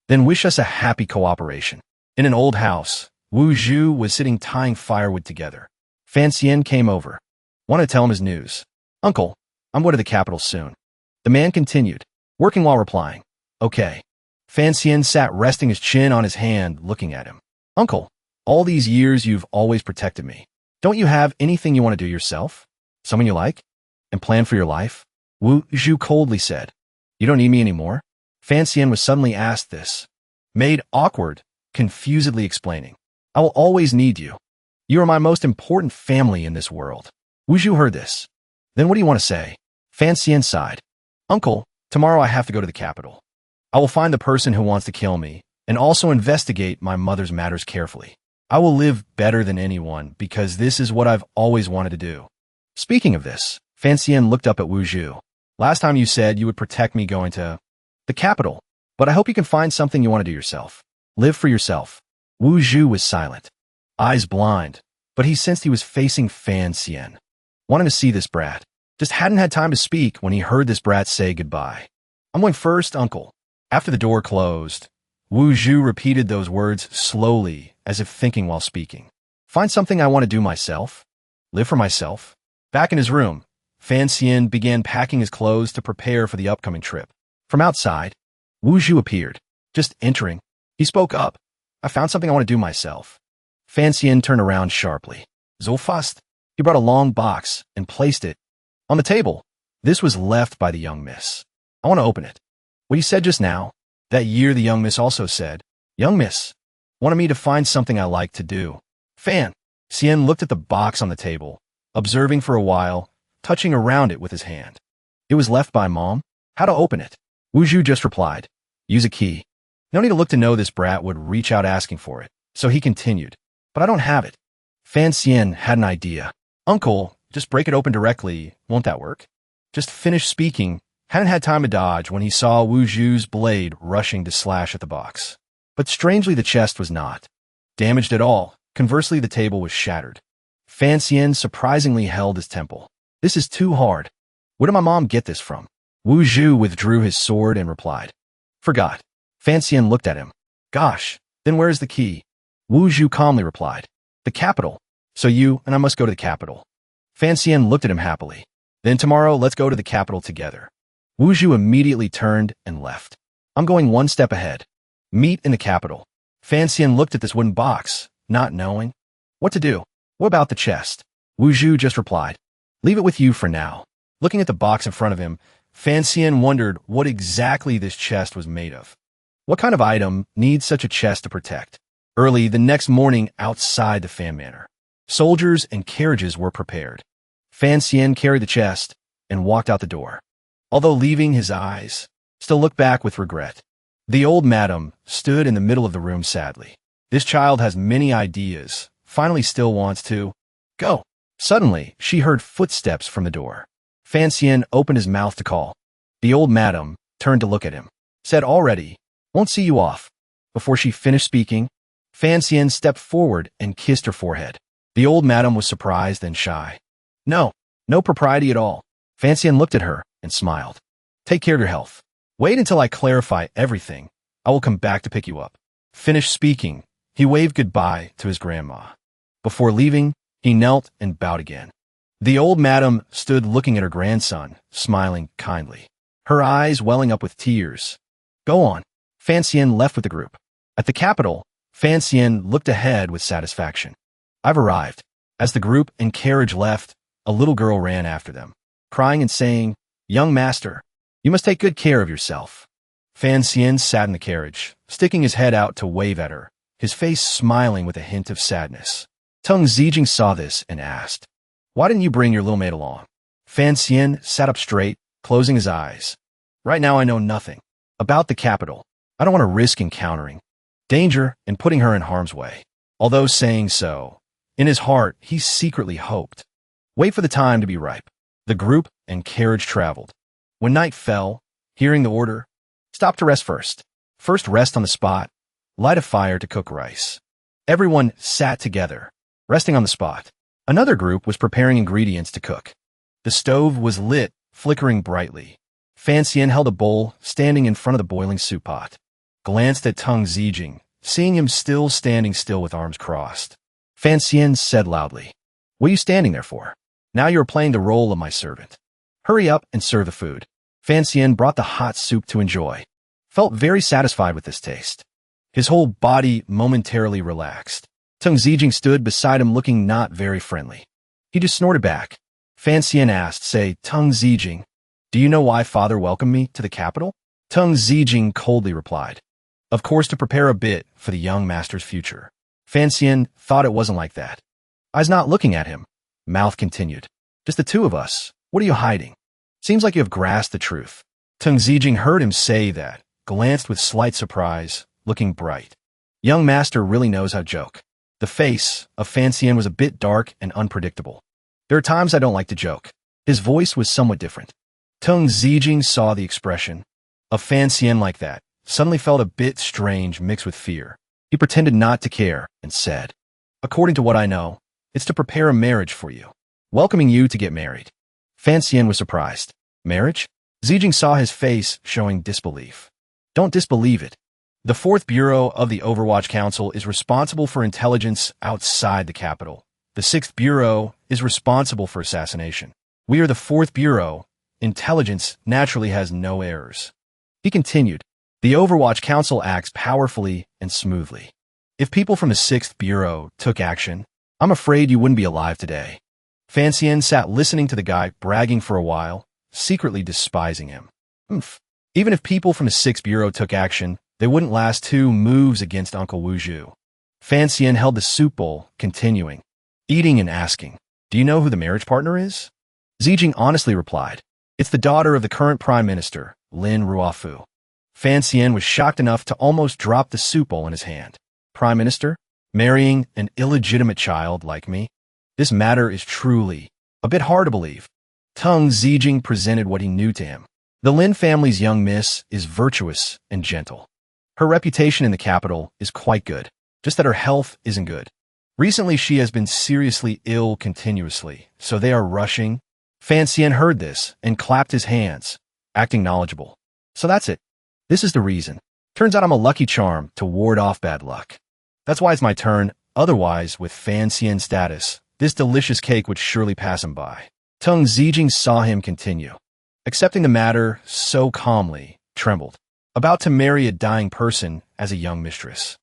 Then wish us a happy cooperation. In an old house, Wuhu was sitting tying firewood together. Fancian came over. Want to tell him his news. Uncle, I'm going to the capital soon. The man continued, working while replying. Okay. Fancian sat resting his chin on his hand, looking at him. Uncle, all these years you've always protected me. Don't you have anything you want to do yourself? Someone you like? And plan for your life? Wuhu coldly said. You don't need me anymore? Fancian was suddenly asked this. Made awkward, confusedly explaining. I will always need you. You are my most important family in this world. Wuhu heard this. Then what do you want to say? Fancian sighed. Uncle, tomorrow I have to go to the capital. I will find the person who wants to kill me and also investigate my mother's matters carefully. I will live better than anyone because this is what I've always wanted to do. Speaking of this, Fancian looked up at Wuhu. Last time you said you would protect me going to the capital, but I hope you can find something you want to do yourself. Live for yourself. Wuhu was silent, eyes blind, but he sensed he was facing Fancian. Wanted to see this brat. Just hadn't had time to speak when he heard this brat say goodbye. I'm going first, uncle. After the door closed, Wuhu repeated those words slowly, as if thinking while speaking. Find something I want to do myself. Live for myself. Back in his room, Fancian began packing his clothes to prepare for the upcoming trip. From outside, Wuhu appeared, just entering. He spoke up. I found something I want to do myself. Fancian turned around sharply. So fast. He brought a long box and placed it on the table. This was left by the young miss. I want to open it. What you said just now, that year the young miss also said, Young miss, wanted me to find something I like to do. Fancian looked at the box on the table, observing for a while, touching around it with his hand. It was left by Mom. How to open it? Wuhu just replied, use a key. No need to look to know this brat would reach out asking for it, so he continued, but I don't have it. Fancian had an idea. Uncle, just break it open directly, won't that work? Just finished speaking, hadn't had time to dodge when he saw Wuju's blade rushing to slash at the box. But strangely the chest was not damaged at all. Conversely, the table was shattered. Fancian surprisingly held his temple. This is too hard. Where did my mom get this from? Wuhu withdrew his sword and replied. Forgot. Fancian looked at him. Gosh, then where is the key? Wuhu calmly replied. The capital. So you and I must go to the capital. Fancian looked at him happily. Then tomorrow, let's go to the capital together. Wuhu immediately turned and left. I'm going one step ahead. Meet in the capital. Fancian looked at this wooden box, not knowing what to do. What about the chest? Wuhu just replied. Leave it with you for now. Looking at the box in front of him, Fancian wondered what exactly this chest was made of. What kind of item needs such a chest to protect? Early the next morning outside the Fan Manor, soldiers and carriages were prepared. Fancian carried the chest and walked out the door. Although leaving his eyes, still looked back with regret. The old madam stood in the middle of the room sadly. This child has many ideas, finally still wants to go. Suddenly, she heard footsteps from the door. Fancian opened his mouth to call. The old madam turned to look at him. Said already. Won't see you off. Before she finished speaking, Fan stepped forward and kissed her forehead. The old madam was surprised and shy. No propriety at all. Fan looked at her and smiled. Take care of your health. Wait until I clarify everything. I will come back to pick you up. Finished speaking, he waved goodbye to his grandma. Before leaving, he knelt and bowed again. The old madam stood looking at her grandson, smiling kindly, her eyes welling up with tears. Go on. Fan left with the group. At the capital, Fan looked ahead with satisfaction. I've arrived. As the group and carriage left, a little girl ran after them, crying and saying, Young master, you must take good care of yourself. Fan sat in the carriage, sticking his head out to wave at her, his face smiling with a hint of sadness. Tung Zijing saw this and asked, Why didn't you bring your little maid along? Fan sat up straight, closing his eyes. Right now I know nothing about the capital. I don't want to risk encountering danger and putting her in harm's way. Although saying so, in his heart, he secretly hoped. Wait for the time to be ripe. The group and carriage traveled. When night fell, hearing the order, stop to rest first. First rest on the spot, light a fire to cook rice. Everyone sat together, resting on the spot. Another group was preparing ingredients to cook. The stove was lit, flickering brightly. Fan held a bowl, standing in front of the boiling soup pot. Glanced at Tung Zijing, seeing him still standing still with arms crossed. Fan said loudly, What are you standing there for? Now you are playing the role of my servant. Hurry up and serve the food. Fan brought the hot soup to enjoy. Felt very satisfied with this taste. His whole body momentarily relaxed. Tung Zijing stood beside him looking not very friendly. He just snorted back. Fan asked, Say, Tung Zijing, do you know why father welcomed me to the capital? Tung Zijing coldly replied, Of course, to prepare a bit for the young master's future. Fan thought it wasn't like that. Eyes not looking at him. Mouth continued, Just the two of us. What are you hiding? Seems like you have grasped the truth. Tung Zijing heard him say that, glanced with slight surprise, looking bright. Young master really knows how to joke. The face of Fan was a bit dark and unpredictable. There are times I don't like to joke. His voice was somewhat different. Tung Zijing saw the expression of Fan like that, suddenly felt a bit strange mixed with fear. He pretended not to care and said, According to what I know, it's to prepare a marriage for you. Welcoming you to get married. Fan was surprised. Marriage? Zijing saw his face showing disbelief. Don't disbelieve it. The 4th Bureau of the Overwatch Council is responsible for intelligence outside the capital. The 6th Bureau is responsible for assassination. We are the 4th Bureau. Intelligence naturally has no errors. He continued, The Overwatch Council acts powerfully and smoothly. If people from the 6th Bureau took action, I'm afraid you wouldn't be alive today. Fan sat listening to the guy bragging for a while, secretly despising him. Even if people from the 6th Bureau took action, they wouldn't last 2 moves against Uncle Wuhu. Fan held the soup bowl, continuing, eating and asking, Do you know who the marriage partner is? Zijing honestly replied, It's the daughter of the current Prime Minister, Lin Ruofu. Fan was shocked enough to almost drop the soup bowl in his hand. Prime Minister? Marrying an illegitimate child like me? This matter is truly a bit hard to believe. Tung Zijing presented what he knew to him. The Lin family's young miss is virtuous and gentle. Her reputation in the capital is quite good, just that her health isn't good. Recently, she has been seriously ill continuously, so they are rushing. Fan heard this and clapped his hands, acting knowledgeable. So that's it. This is the reason. Turns out I'm a lucky charm to ward off bad luck. That's why it's my turn. Otherwise, with Fan status, this delicious cake would surely pass him by. Tung Zijing saw him continue, accepting the matter so calmly, trembled. About to marry a dying person as a young mistress.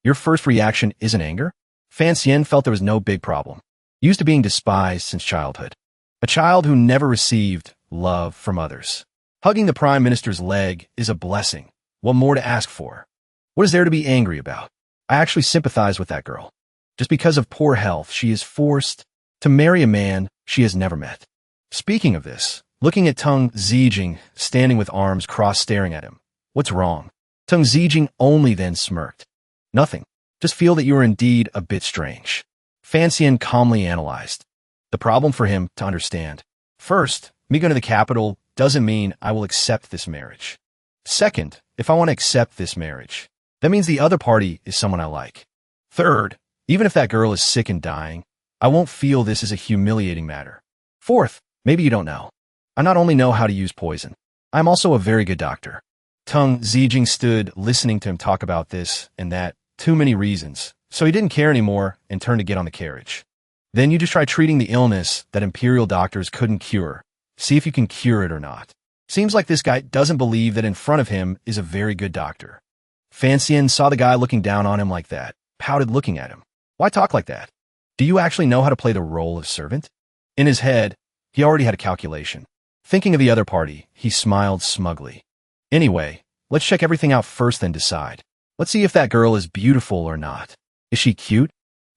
Your first reaction isn't anger? Fan felt there was no big problem. Used to being despised since childhood. A child who never received love from others. Hugging the Prime Minister's leg is a blessing. What more to ask for? What is there to be angry about? I actually sympathize with that girl. Just because of poor health, she is forced to marry a man she has never met. Speaking of this, looking at Tung Zijing, standing with arms crossed staring at him. What's wrong? Tung Zijing only then smirked. Nothing. Just feel that you are indeed a bit strange. Fan calmly analyzed. The problem for him to understand. First, me going to the capital doesn't mean I will accept this marriage. Second, if I want to accept this marriage, that means the other party is someone I like. Third, even if that girl is sick and dying, I won't feel this as a humiliating matter. Fourth, maybe you don't know. I not only know how to use poison, I'm also a very good doctor. Tung Zijing stood listening to him talk about this and that, too many reasons, so he didn't care anymore and turned to get on the carriage. Then you just try treating the illness that imperial doctors couldn't cure. See if you can cure it or not. Seems like this guy doesn't believe that in front of him is a very good doctor. Fancian saw the guy looking down on him like that, pouted looking at him. Why talk like that? Do you actually know how to play the role of servant? In his head, he already had a calculation. Thinking of the other party, he smiled smugly. Anyway, let's check everything out first then decide. Let's see if that girl is beautiful or not. Is she cute?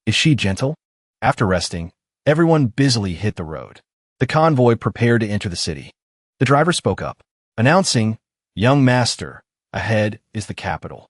Is she gentle? After resting, everyone busily hit the road. The convoy prepared to enter the city. The driver spoke up, announcing, "Young master, ahead is the capital."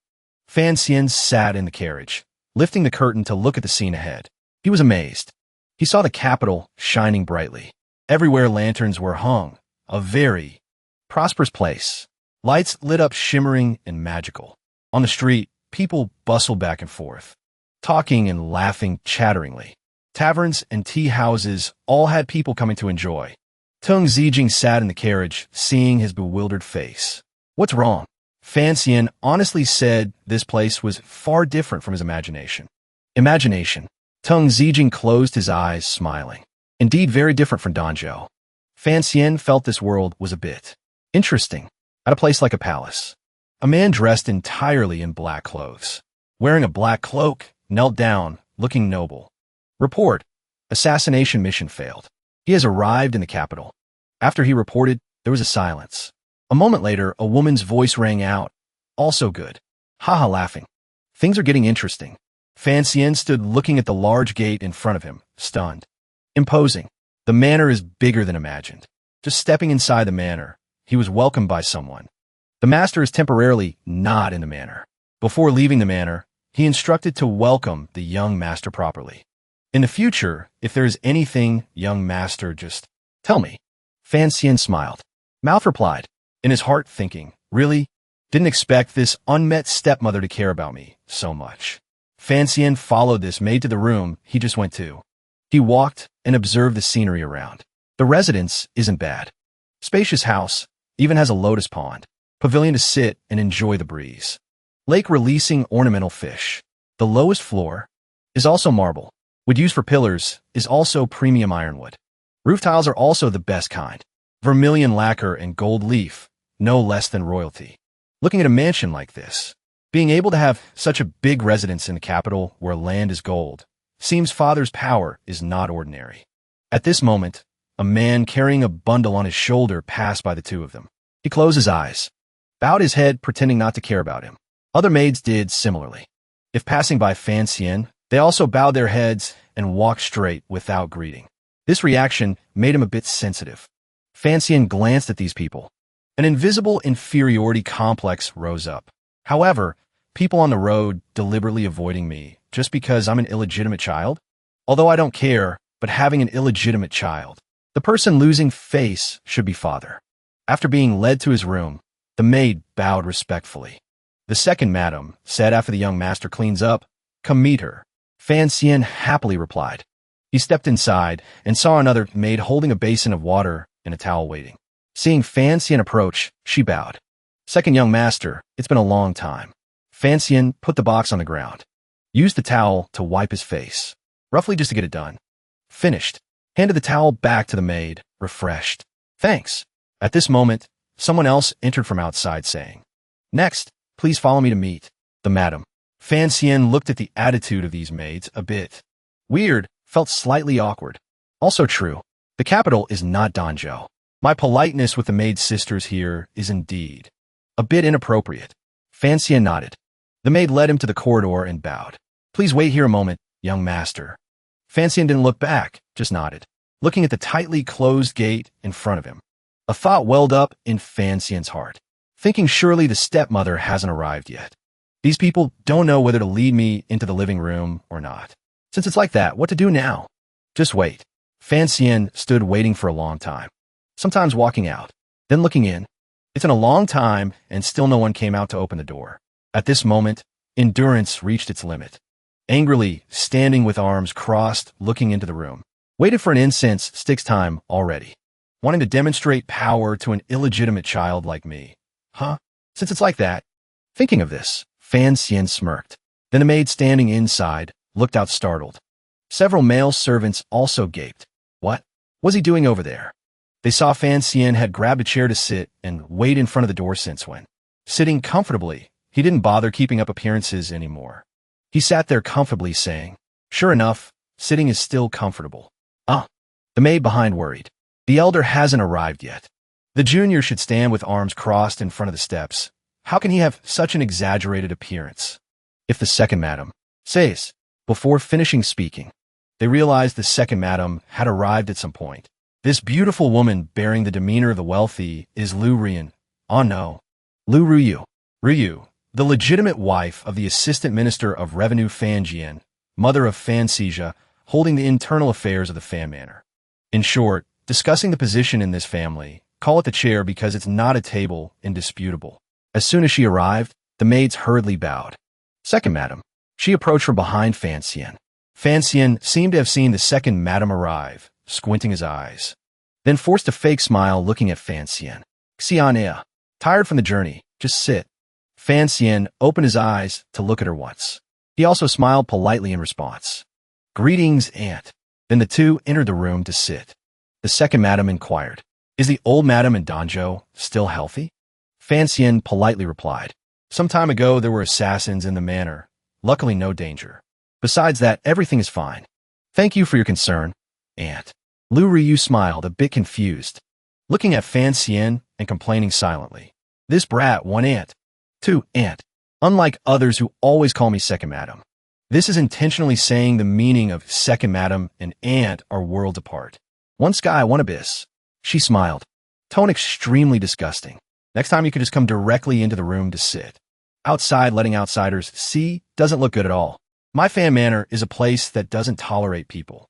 Fan Xian sat in the carriage, lifting the curtain to look at the scene ahead. He was amazed. He saw the capital shining brightly. Everywhere lanterns were hung, a very prosperous place. Lights lit up shimmering and magical. On the street, people bustled back and forth, talking and laughing chatteringly. Taverns and tea houses all had people coming to enjoy. Tung Zijing sat in the carriage, seeing his bewildered face. What's wrong? Fan Xian honestly said this place was far different from his imagination. Imagination. Tung Zijing closed his eyes, smiling. Indeed, very different from Danjo. Fan Xian felt this world was a bit interesting. At a place like a palace, a man dressed entirely in black clothes, wearing a black cloak, knelt down, looking noble. Report. Assassination mission failed. He has arrived in the capital. After he reported, there was a silence. A moment later, a woman's voice rang out. Also good. Haha, laughing. Things are getting interesting. Fan Xian stood looking at the large gate in front of him, stunned. Imposing. The manor is bigger than imagined. Just stepping inside the manor, he was welcomed by someone. The master is temporarily not in the manor. Before leaving the manor, he instructed to welcome the young master properly. In the future, if there is anything, young master, just tell me. Fan Xian smiled. Mouth replied, in his heart thinking, really? Didn't expect this unmet stepmother to care about me so much. Fan Xian followed this maid to the room he just went to. He walked and observed the scenery around. The residence isn't bad. Spacious house, even has a lotus pond, pavilion to sit and enjoy the breeze. Lake releasing ornamental fish. The lowest floor is also marble. Wood used for pillars is also premium ironwood. Roof tiles are also the best kind. Vermilion lacquer and gold leaf, no less than royalty. Looking at a mansion like this, being able to have such a big residence in the capital where land is gold, seems father's power is not ordinary. At this moment, a man carrying a bundle on his shoulder passed by the two of them. He closed his eyes, bowed his head pretending not to care about him. Other maids did similarly. If passing by Fan Xian, they also bowed their heads and walked straight without greeting. This reaction made him a bit sensitive. Fan Xian glanced at these people. An invisible inferiority complex rose up. However, people on the road deliberately avoiding me just because I'm an illegitimate child? Although I don't care, but having an illegitimate child, the person losing face should be father. After being led to his room, the maid bowed respectfully. The second madam said after the young master cleans up, come meet her. Fan Xian happily replied. He stepped inside and saw another maid holding a basin of water and a towel waiting. Seeing Fan Xian approach, she bowed. Second young master, it's been a long time. Fan Xian put the box on the ground. Used the towel to wipe his face, roughly just to get it done. Finished. Handed the towel back to the maid, refreshed. Thanks. At this moment, someone else entered from outside saying, next, please follow me to meet the madam. Fan Xian looked at the attitude of these maids a bit weird, felt slightly awkward. Also true, the capital is not Danjo. My politeness with the maid sisters here is indeed a bit inappropriate. Fan Xian nodded. The maid led him to the corridor and bowed. Please wait here a moment, young master. Fan Xian didn't look back, just nodded, looking at the tightly closed gate in front of him. A thought welled up in Fan Xian's heart, thinking surely the stepmother hasn't arrived yet. These people don't know whether to lead me into the living room or not. Since it's like that, what to do now? Just wait. Fan Xian stood waiting for a long time, sometimes walking out, then looking in. It's been a long time, and still no one came out to open the door. At this moment, endurance reached its limit. Angrily, standing with arms crossed, looking into the room. Waited for an incense sticks time already. Wanting to demonstrate power to an illegitimate child like me. Huh? Since it's like that. Thinking of this, Fiancee smirked. Then a maid standing inside looked out startled. Several male servants also gaped. What was he doing over there? They saw Fiancee had grabbed a chair to sit and wait in front of the door since when. Sitting comfortably, he didn't bother keeping up appearances anymore. He sat there comfortably saying, "Sure enough, sitting is still comfortable." The maid behind worried. The elder hasn't arrived yet. The junior should stand with arms crossed in front of the steps. How can he have such an exaggerated appearance? If the second madam says, before finishing speaking, they realized the second madam had arrived at some point. This beautiful woman bearing the demeanor of the wealthy is Lu Rian. Oh no. Lu Ruyu. Ruyu, the legitimate wife of the Assistant Minister of Revenue Fay Jia, mother of Fay Jia, holding the internal affairs of the Fan Manor. In short, discussing the position in this family, call it the chair because it's not a table, indisputable. As soon as she arrived, the maids hurriedly bowed. Second madam. She approached from behind Fancian. Fancian seemed to have seen the second madam arrive, squinting his eyes. Then forced a fake smile looking at Fancian. Xianea. Tired from the journey, just sit. Fancian opened his eyes to look at her once. He also smiled politely in response. Greetings, aunt. Then the two entered the room to sit. The second madam inquired, "Is the old madam and Danjo still healthy?" Fancian politely replied, "Some time ago there were assassins in the manor. Luckily no danger. Besides that, everything is fine. Thank you for your concern, aunt." Lu Ryu smiled, a bit confused, looking at Fancian and complaining silently. "This brat, one aunt. Two, aunt. Unlike others who always call me second madam. This is intentionally saying the meaning of second madam and aunt are worlds apart. One sky, one abyss." She smiled. Tone extremely disgusting. Next time you could just come directly into the room to sit. Outside letting outsiders see doesn't look good at all. My Fan Manor is a place that doesn't tolerate people.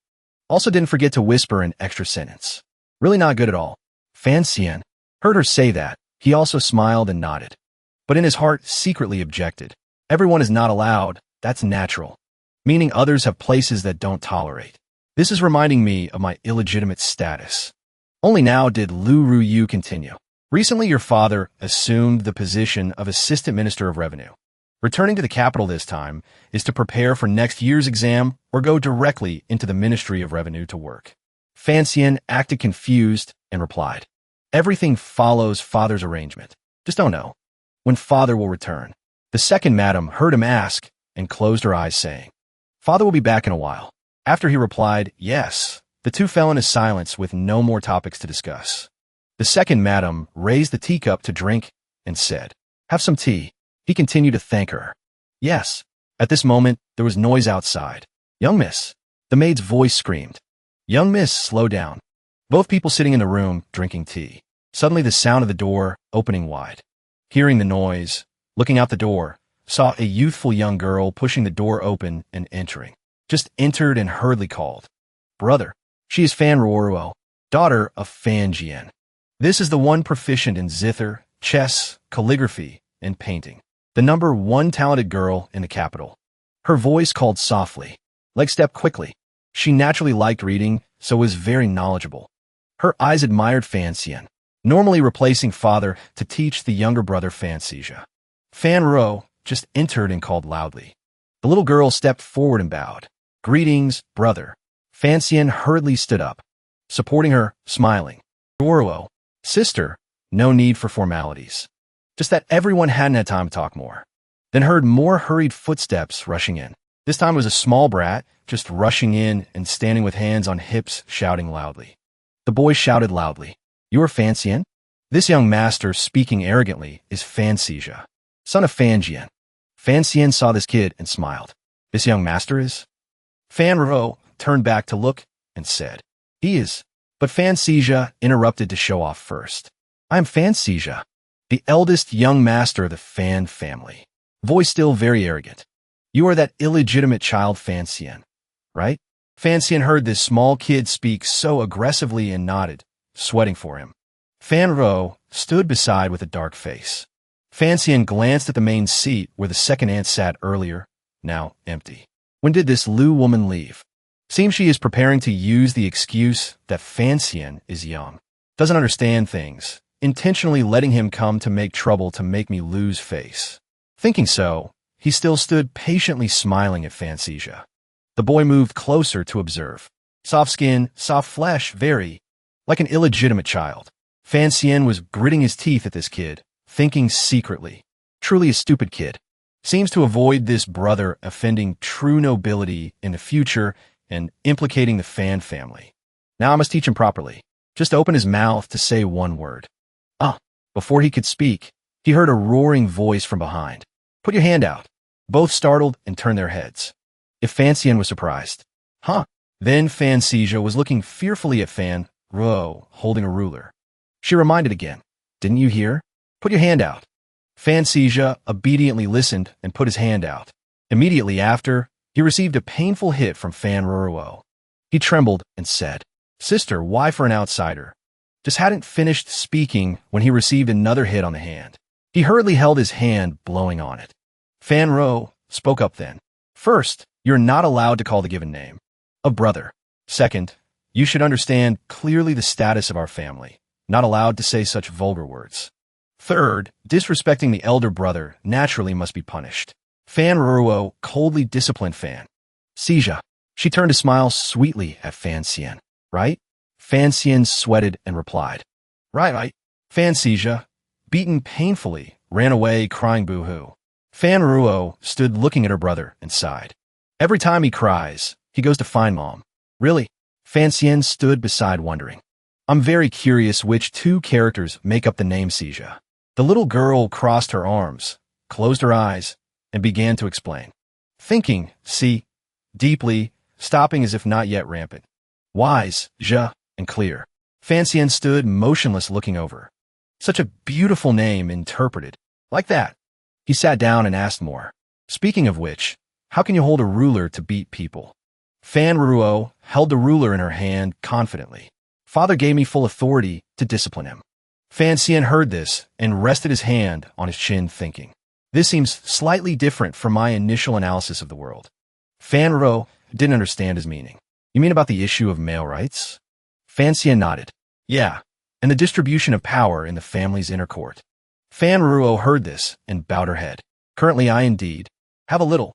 Also didn't forget to whisper an extra sentence. Really not good at all. Fancian heard her say that. He also smiled and nodded. But in his heart secretly objected. Everyone is not allowed. That's natural. Meaning others have places that don't tolerate. This is reminding me of my illegitimate status. Only now did Lu Ruyu continue. Recently your father assumed the position of Assistant Minister of Revenue. Returning to the capital this time is to prepare for next year's exam or go directly into the Ministry of Revenue to work. Fancian acted confused and replied, "Everything follows father's arrangement. Just don't know when father will return." The second madam heard him ask and closed her eyes saying, "Father will be back in a while." After he replied, "Yes," the two fell into silence with no more topics to discuss. The second madam raised the teacup to drink and said, "Have some tea." He continued to thank her. "Yes." At this moment, there was noise outside. "Young miss." The maid's voice screamed. "Young miss, slow down." Both people sitting in the room drinking tea. Suddenly the sound of the door opening wide. Hearing the noise, looking out the door, saw a youthful young girl pushing the door open and entering. Just entered and hurriedly called, "Brother." She is Fan Ruoruo, daughter of Fan Jian. This is the one proficient in zither, chess, calligraphy, and painting. The number one talented girl in the capital. Her voice called softly, leg step quickly. She naturally liked reading, so was very knowledgeable. Her eyes admired Fancian, normally replacing father to teach the younger brother Fancisia. Fan Ro just entered and called loudly. The little girl stepped forward and bowed. "Greetings, brother." Fancian hurriedly stood up, supporting her, smiling. "Ruoruo, sister, no need for formalities." Just that everyone hadn't had time to talk more. Then heard more hurried footsteps rushing in. This time it was a small brat, just rushing in and standing with hands on hips, shouting loudly. The boy shouted loudly, "You are Fancian?" This young master, speaking arrogantly, is Fancisia, son of Fanjian. Fancian saw this kid and smiled. "This young master is?" Fan Ro turned back to look and said, "He is." But Fancisia interrupted to show off first. "I am Fancisia, the eldest young master of the Fan family." Voice still very arrogant. "You are that illegitimate child Fancian, right?" Fancian heard this small kid speak so aggressively and nodded, sweating for him. Fan Ro stood beside with a dark face. Fancian glanced at the main seat where the second aunt sat earlier, now empty. When did this Lu woman leave? Seems she is preparing to use the excuse that Fancian is young, doesn't understand things, intentionally letting him come to make trouble to make me lose face. Thinking so, he still stood patiently smiling at Fay Jia. The boy moved closer to observe. Soft skin, soft flesh, very like an illegitimate child. Fancian was gritting his teeth at this kid, thinking secretly. Truly a stupid kid. Seems to avoid this brother offending true nobility in the future and implicating the Fan family. Now I must teach him properly. Just open his mouth to say one word. Before he could speak, he heard a roaring voice from behind. Put your hand out. Both startled and turned their heads. If Fancian was surprised. Then Fay Jia was looking fearfully at Fan Ro, holding a ruler. She reminded again. Didn't you hear? Put your hand out. Fay Jia obediently listened and put his hand out. Immediately after, he received a painful hit from Fan Ro. He trembled and said, Sister, why for an outsider? Just hadn't finished speaking when he received another hit on the hand. He hurriedly held his hand, blowing on it. Fan Ro spoke up then. First, you're not allowed to call the given name of brother. Second, you should understand clearly the status of our family. Not allowed to say such vulgar words. Third, disrespecting the elder brother naturally must be punished. Fan Ro coldly disciplined Fan Jia. She turned to smile sweetly at Fancian. Right? Fancian sweated and replied. Right. Fay Jia, beaten painfully, ran away crying boo-hoo. Fan Ro stood looking at her brother and sighed. Every time he cries, he goes to find mom. Really? Fancian stood beside wondering. I'm very curious which two characters make up the name Jia. The little girl crossed her arms, closed her eyes, and began to explain. Thinking, deeply, stopping as if not yet rampant. Wise, Jia, and clear. Fancian stood motionless looking over. Such a beautiful name interpreted. Like that. He sat down and asked more. Speaking of which, how can you hold a ruler to beat people? Fan Ro held the ruler in her hand confidently. Father gave me full authority to discipline him. Fancian heard this and rested his hand on his chin thinking. This seems slightly different from my initial analysis of the world. Fan Ro didn't understand his meaning. You mean about the issue of male rights? Fancian nodded. Yeah, and the distribution of power in the family's inner court. Fan Ro heard this and bowed her head. Currently I indeed have a little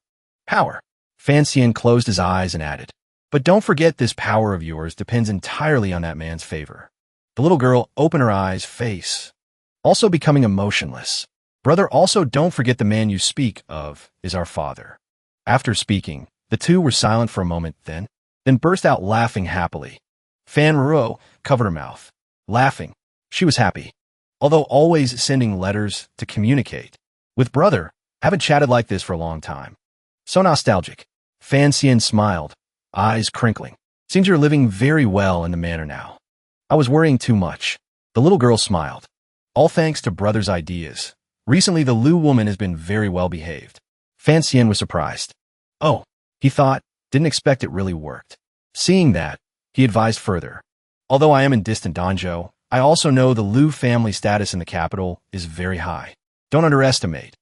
power. Fancian closed his eyes and added, but don't forget this power of yours depends entirely on that man's favor. The little girl opened her eyes, face also becoming emotionless. Brother, also don't forget the man you speak of is our father. After speaking, the two were silent for a moment, then burst out laughing happily. Fan Ro covered her mouth. Laughing. She was happy. Although always sending letters to communicate. With brother, haven't chatted like this for a long time. So nostalgic. Fancian smiled, eyes crinkling. Seems you're living very well in the manor now. I was worrying too much. The little girl smiled. All thanks to brother's ideas. Recently the Lu woman has been very well behaved. Fancian was surprised. Oh, he thought, didn't expect it really worked. Seeing that, he advised further. Although I am in distant Danjo, I also know the Lu family status in the capital is very high. Don't underestimate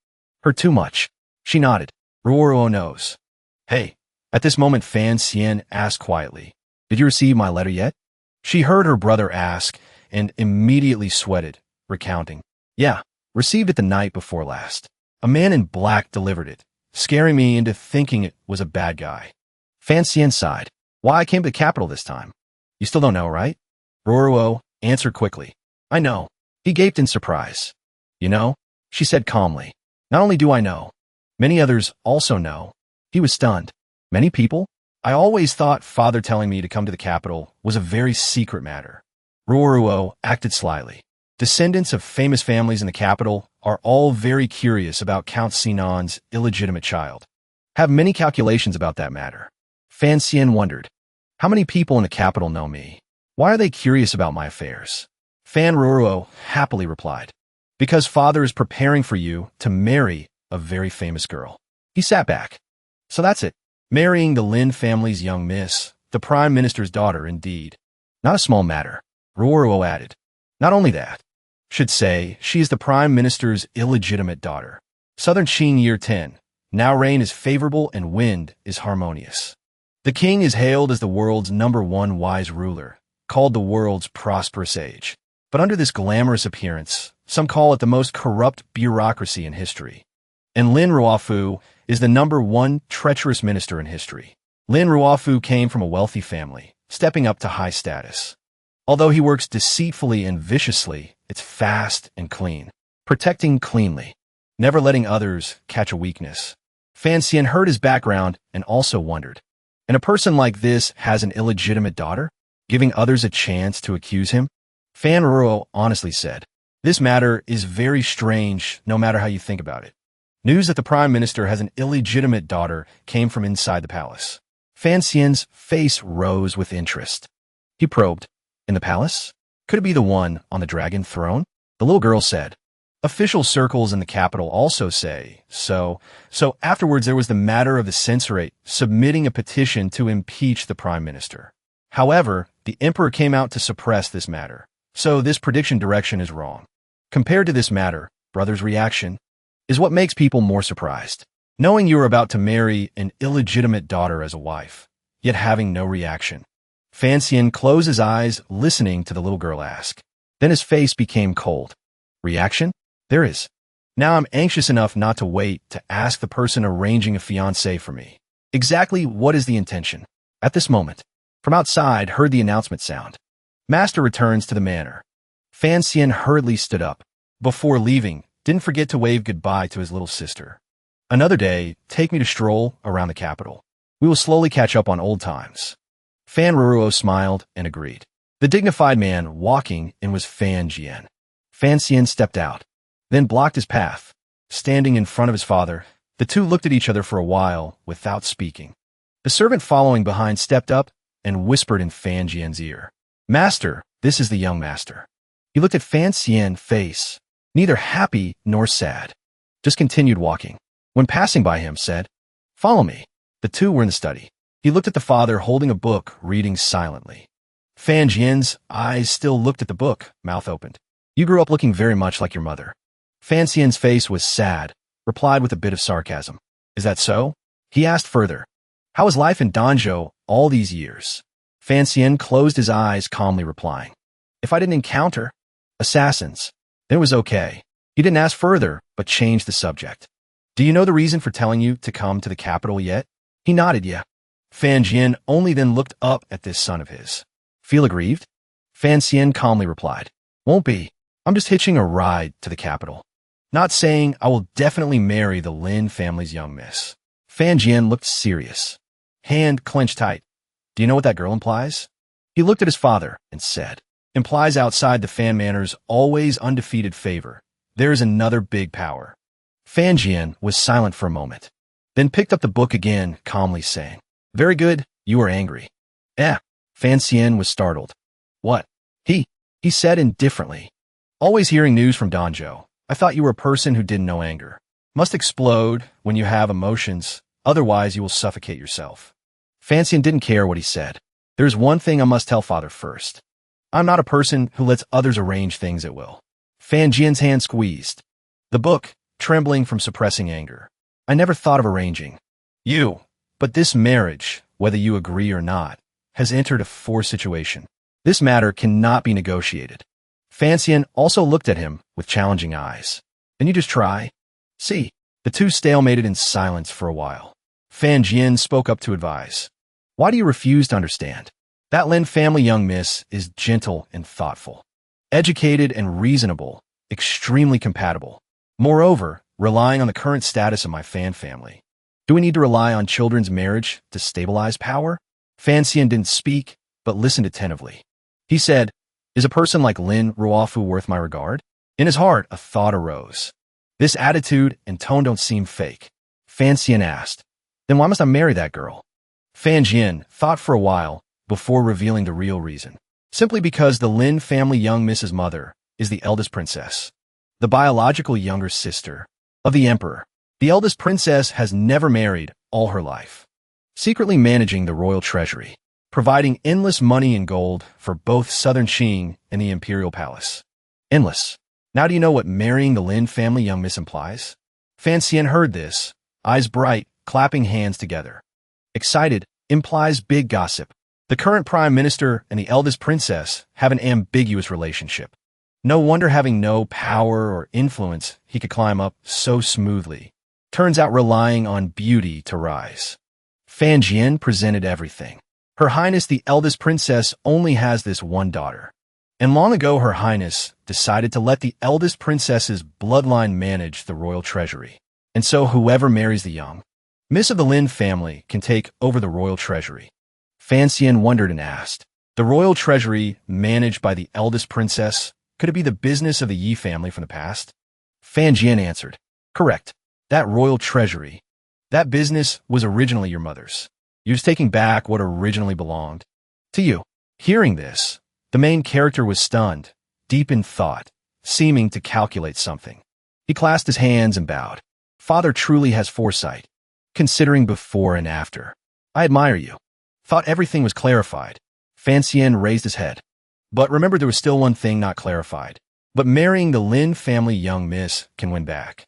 her too much. She nodded. Ruoro knows. Hey, at this moment Fancian asked quietly, did you receive my letter yet? She heard her brother ask and immediately sweated, recounting. Yeah, received it the night before last. A man in black delivered it, scaring me into thinking it was a bad guy. Fancian sighed. Why I came to the capital this time? You still don't know, right? Ruoro answered quickly. I know. He gaped in surprise. You know? She said calmly. Not only do I know, many others also know. He was stunned. Many people? I always thought father telling me to come to the capital was a very secret matter. Ruoro acted slyly. Descendants of famous families in the capital are all very curious about Count Sinan's illegitimate child. Have many calculations about that matter. Fancian wondered, how many people in the capital know me? Why are they curious about my affairs? Fan Ruoro happily replied, because father is preparing for you to marry a very famous girl. He sat back. So that's it. Marrying the Lin family's young miss, the prime minister's daughter indeed. Not a small matter, Ruoro added. Not only that, should say she is the Prime Minister's illegitimate daughter. Southern Qing Year 10. Now rain is favorable and wind is harmonious. The king is hailed as the world's #1 wise ruler, called the world's prosperous age. But under this glamorous appearance, some call it the most corrupt bureaucracy in history. And Lin Ruofu is the #1 treacherous minister in history. Lin Ruofu came from a wealthy family, stepping up to high status. Although he works deceitfully and viciously, it's fast and clean, protecting cleanly, never letting others catch a weakness. Fan Xian heard his background and also wondered, and a person like this has an illegitimate daughter, giving others a chance to accuse him? Fan Ruo honestly said, this matter is very strange no matter how you think about it. News that the Prime Minister has an illegitimate daughter came from inside the palace. Fan Xian's face rose with interest. He probed, in the palace? Could it be the one on the dragon throne? The little girl said, official circles in the capital also say so. So afterwards there was the matter of the censorate submitting a petition to impeach the Prime Minister. However, the emperor came out to suppress this matter. So this prediction direction is wrong. Compared to this matter, brother's reaction is what makes people more surprised. Knowing you are about to marry an illegitimate daughter as a wife, yet having no reaction. Fan Xian closed his eyes, listening to the little girl ask. Then his face became cold. Reaction? There is. Now I'm anxious enough not to wait to ask the person arranging a fiancé for me. Exactly what is the intention? At this moment, from outside heard the announcement sound. Master returns to the manor. Fan Xian hurriedly stood up. Before leaving, didn't forget to wave goodbye to his little sister. Another day, take me to stroll around the capital. We will slowly catch up on old times. Fan Ruo smiled and agreed. The dignified man walking in was Fan Jian. Fan Xian stepped out, then blocked his path. Standing in front of his father, the two looked at each other for a while without speaking. The servant following behind stepped up and whispered in Fan Jian's ear. Master, this is the young master. He looked at Fan Xian's face, neither happy nor sad. Just continued walking. When passing by him, said, follow me. The two were in the study. He looked at the father holding a book, reading silently. Fan Jian's eyes still looked at the book, mouth opened. You grew up looking very much like your mother. Fan Xian's face was sad, replied with a bit of sarcasm. Is that so? He asked further. How was life in Danjo all these years? Fan Xian closed his eyes, calmly replying. If I didn't encounter assassins, then it was okay. He didn't ask further, but changed the subject. Do you know the reason for telling you to come to the capital yet? He nodded, yeah. Fan Jian only then looked up at this son of his. Feel aggrieved? Fan Xian calmly replied. Won't be. I'm just hitching a ride to the capital. Not saying I will definitely marry the Lin family's young miss. Fan Jian looked serious. Hand clenched tight. Do you know what that girl implies? He looked at his father and said, implies outside the Fan Manor's always undefeated favor, there is another big power. Fan Jian was silent for a moment, then picked up the book again, calmly saying, very good, you are angry. Fan Xian was startled. What? He said indifferently. Always hearing news from Danjo, I thought you were a person who didn't know anger. Must explode when you have emotions, otherwise you will suffocate yourself. Fan Xian didn't care what he said. There's one thing I must tell father first. I'm not a person who lets others arrange things at will. Fan Jian's hand squeezed. The book, trembling from suppressing anger. I never thought of arranging you, but this marriage, whether you agree or not, has entered a forced situation. This matter cannot be negotiated. Fan Xian also looked at him with challenging eyes. Can you just try? See. The two stalemated in silence for a while. Fan Jian spoke up to advise. Why do you refuse to understand? That Lin family young miss is gentle and thoughtful, educated and reasonable, extremely compatible. Moreover, relying on the current status of my Fan family. Do we need to rely on children's marriage to stabilize power? Fan Xian didn't speak, but listened attentively. He said, is a person like Lin Ruofu worth my regard? In his heart, a thought arose. This attitude and tone don't seem fake. Fan Xian asked, then why must I marry that girl? Fan Jian thought for a while before revealing the real reason. Simply because the Lin family young Mrs. Mother is the eldest princess, the biological younger sister of the emperor. The eldest princess has never married all her life, secretly managing the royal treasury, providing endless money and gold for both southern Qing and the imperial palace. Endless. Now do you know what marrying the Lin family young miss implies? Fan Xian heard this, eyes bright, clapping hands together. Excited implies big gossip. The current prime minister and the eldest princess have an ambiguous relationship. No wonder having no power or influence, he could climb up so smoothly. Turns out relying on beauty to rise. Fan Jian presented everything. Her Highness the eldest princess only has this one daughter. And long ago Her Highness decided to let the eldest princess's bloodline manage the royal treasury. And so whoever marries the young miss of the Lin family can take over the royal treasury. Fan Xian wondered and asked, the royal treasury managed by the eldest princess, could it be the business of the Yi family from the past? Fan Jian answered, correct. That royal treasury, that business was originally your mother's. You're just taking back what originally belonged to you. Hearing this, the main character was stunned, deep in thought, seeming to calculate something. He clasped his hands and bowed. Father truly has foresight, considering before and after. I admire you. Thought everything was clarified. Fan Xian raised his head. But remember there was still one thing not clarified. But marrying the Lin family young miss can win back.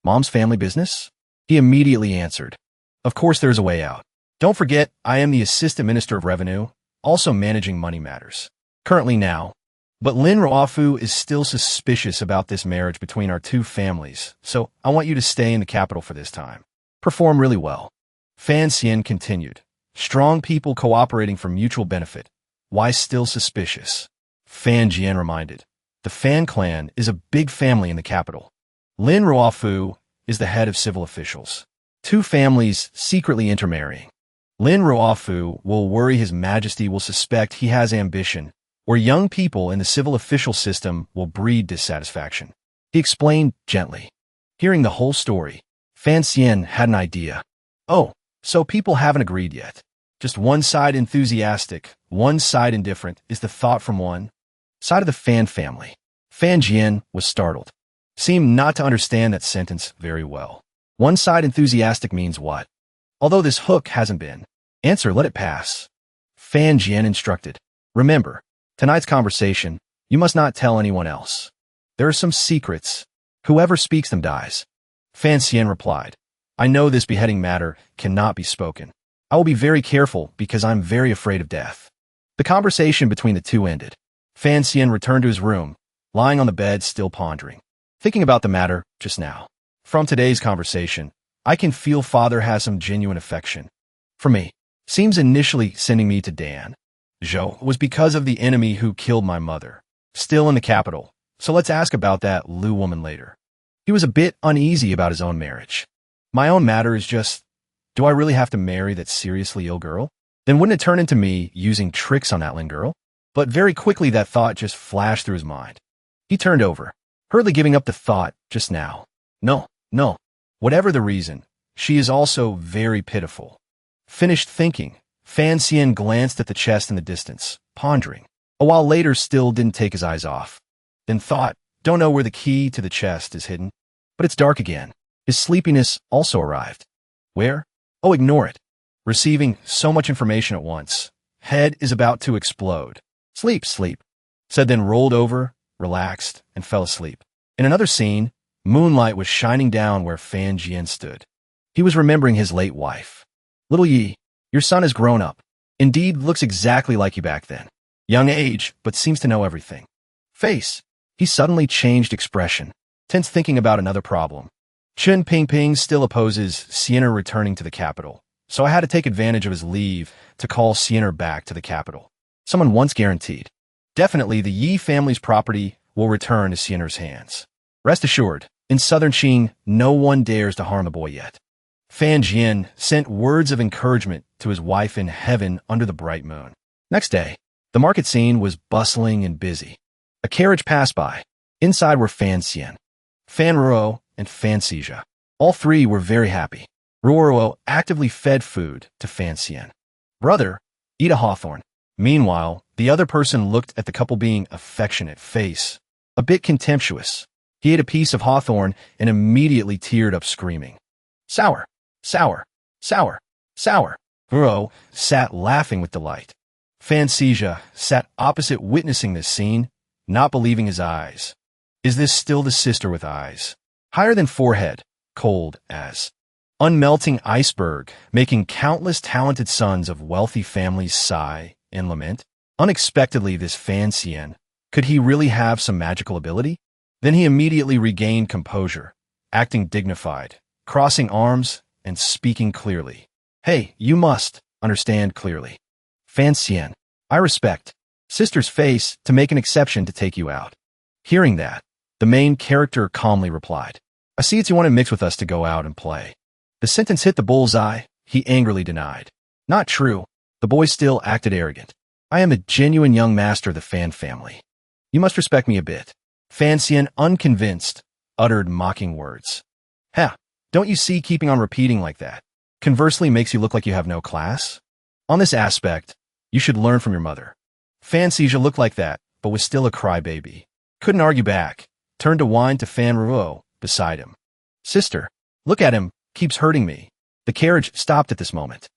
Mom's family business? He immediately answered. Of course there's a way out. Don't forget, I am the Assistant Minister of Revenue, also managing money matters. Currently now. But Lin Ruofu is still suspicious about this marriage between our two families, so I want you to stay in the capital for this time. Perform really well. Fan Xian continued. Strong people cooperating for mutual benefit. Why still suspicious? Fan Jian reminded. The Fan clan is a big family in the capital. Lin Ruofu is the head of civil officials. Two families secretly intermarrying. Lin Ruofu will worry His Majesty will suspect he has ambition, or young people in the civil official system will breed dissatisfaction. He explained gently. Hearing the whole story, Fan Xian had an idea. Oh, so people haven't agreed yet. Just one side enthusiastic, one side indifferent is the thought from one side of the Fan family. Fan Jian was startled. Seemed not to understand that sentence very well. One side enthusiastic means what? Although this hook hasn't been. Answer, let it pass. Fan Jian instructed. Remember, tonight's conversation, you must not tell anyone else. There are some secrets. Whoever speaks them dies. Fan Xian replied. I know this beheading matter cannot be spoken. I will be very careful because I'm very afraid of death. The conversation between the two ended. Fan Xian returned to his room, lying on the bed still pondering. Thinking about the matter just now. From today's conversation, I can feel Father has some genuine affection for me. Seems initially sending me to Danjo was because of the enemy who killed my mother. Still in the capital, so let's ask about that Lu woman later. He was a bit uneasy about his own marriage. My own matter is just, do I really have to marry that seriously ill girl? Then wouldn't it turn into me using tricks on that Lin girl? But very quickly that thought just flashed through his mind. He turned over, hurriedly giving up the thought just now. No. Whatever the reason, she is also very pitiful. Finished thinking, Fan Xian glanced at the chest in the distance, pondering. A while later still didn't take his eyes off. Then thought, don't know where the key to the chest is hidden. But it's dark again. His sleepiness also arrived. Where? Oh, ignore it. Receiving so much information at once. Head is about to explode. Sleep, said then rolled over, relaxed, and fell asleep. In another scene, moonlight was shining down where Fan Jian stood. He was remembering his late wife. Little Yi, your son has grown up. Indeed, looks exactly like you back then. Young age, but seems to know everything. Face. He suddenly changed expression, tense thinking about another problem. Chen Pingping still opposes Sienna returning to the capital, so I had to take advantage of his leave to call Sienna back to the capital. Someone once guaranteed. Definitely the Yi family's property will return to Sienna's hands. Rest assured, in southern Qing, no one dares to harm the boy yet. Fan Jian sent words of encouragement to his wife in heaven under the bright moon. Next day, the market scene was bustling and busy. A carriage passed by. Inside were Fan Xian, Fan Ruo, and Fan Xija. All three were very happy. Ruo actively fed food to Fan Xian. Brother, eat a hawthorn. Meanwhile, the other person looked at the couple being affectionate face, a bit contemptuous. He ate a piece of hawthorn and immediately teared up screaming. Sour, sour, sour, sour. Ruo sat laughing with delight. Fan Xija sat opposite witnessing this scene, not believing his eyes. Is this still the sister with eyes higher than forehead, cold as unmelting iceberg, making countless talented sons of wealthy families sigh and lament? Unexpectedly, this fiancee, could he really have some magical ability? Then he immediately regained composure, acting dignified, crossing arms, and speaking clearly. Hey, you must understand clearly. Fiancee, I respect sister's face to make an exception to take you out. Hearing that, the main character calmly replied, I see it's you want to mix with us to go out and play. The sentence hit the bullseye, he angrily denied. Not true. The boy still acted arrogant. I am a genuine young master of the Fan family. You must respect me a bit. Fiancee, unconvinced, uttered mocking words. Ha, don't you see keeping on repeating like that conversely makes you look like you have no class? On this aspect, you should learn from your mother. Fiancee looked like that, but was still a crybaby. Couldn't argue back, turned to whine to Fan Ruo beside him. Sister, look at him, keeps hurting me. The carriage stopped at this moment.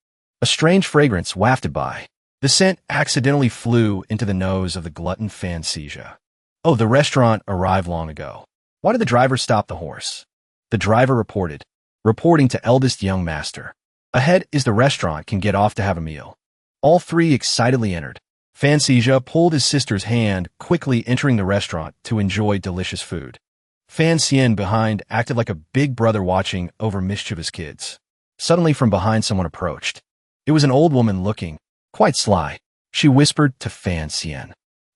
A strange fragrance wafted by. The scent accidentally flew into the nose of the glutton Fay Jia. Oh, the restaurant arrived long ago. Why did the driver stop the horse? The driver reporting to eldest young master. Ahead is the restaurant, can get off to have a meal. All three excitedly entered. Fay Jia pulled his sister's hand, quickly entering the restaurant to enjoy delicious food. Fiancee behind acted like a big brother watching over mischievous kids. Suddenly from behind someone approached. It was an old woman looking quite sly. She whispered to Fiancee,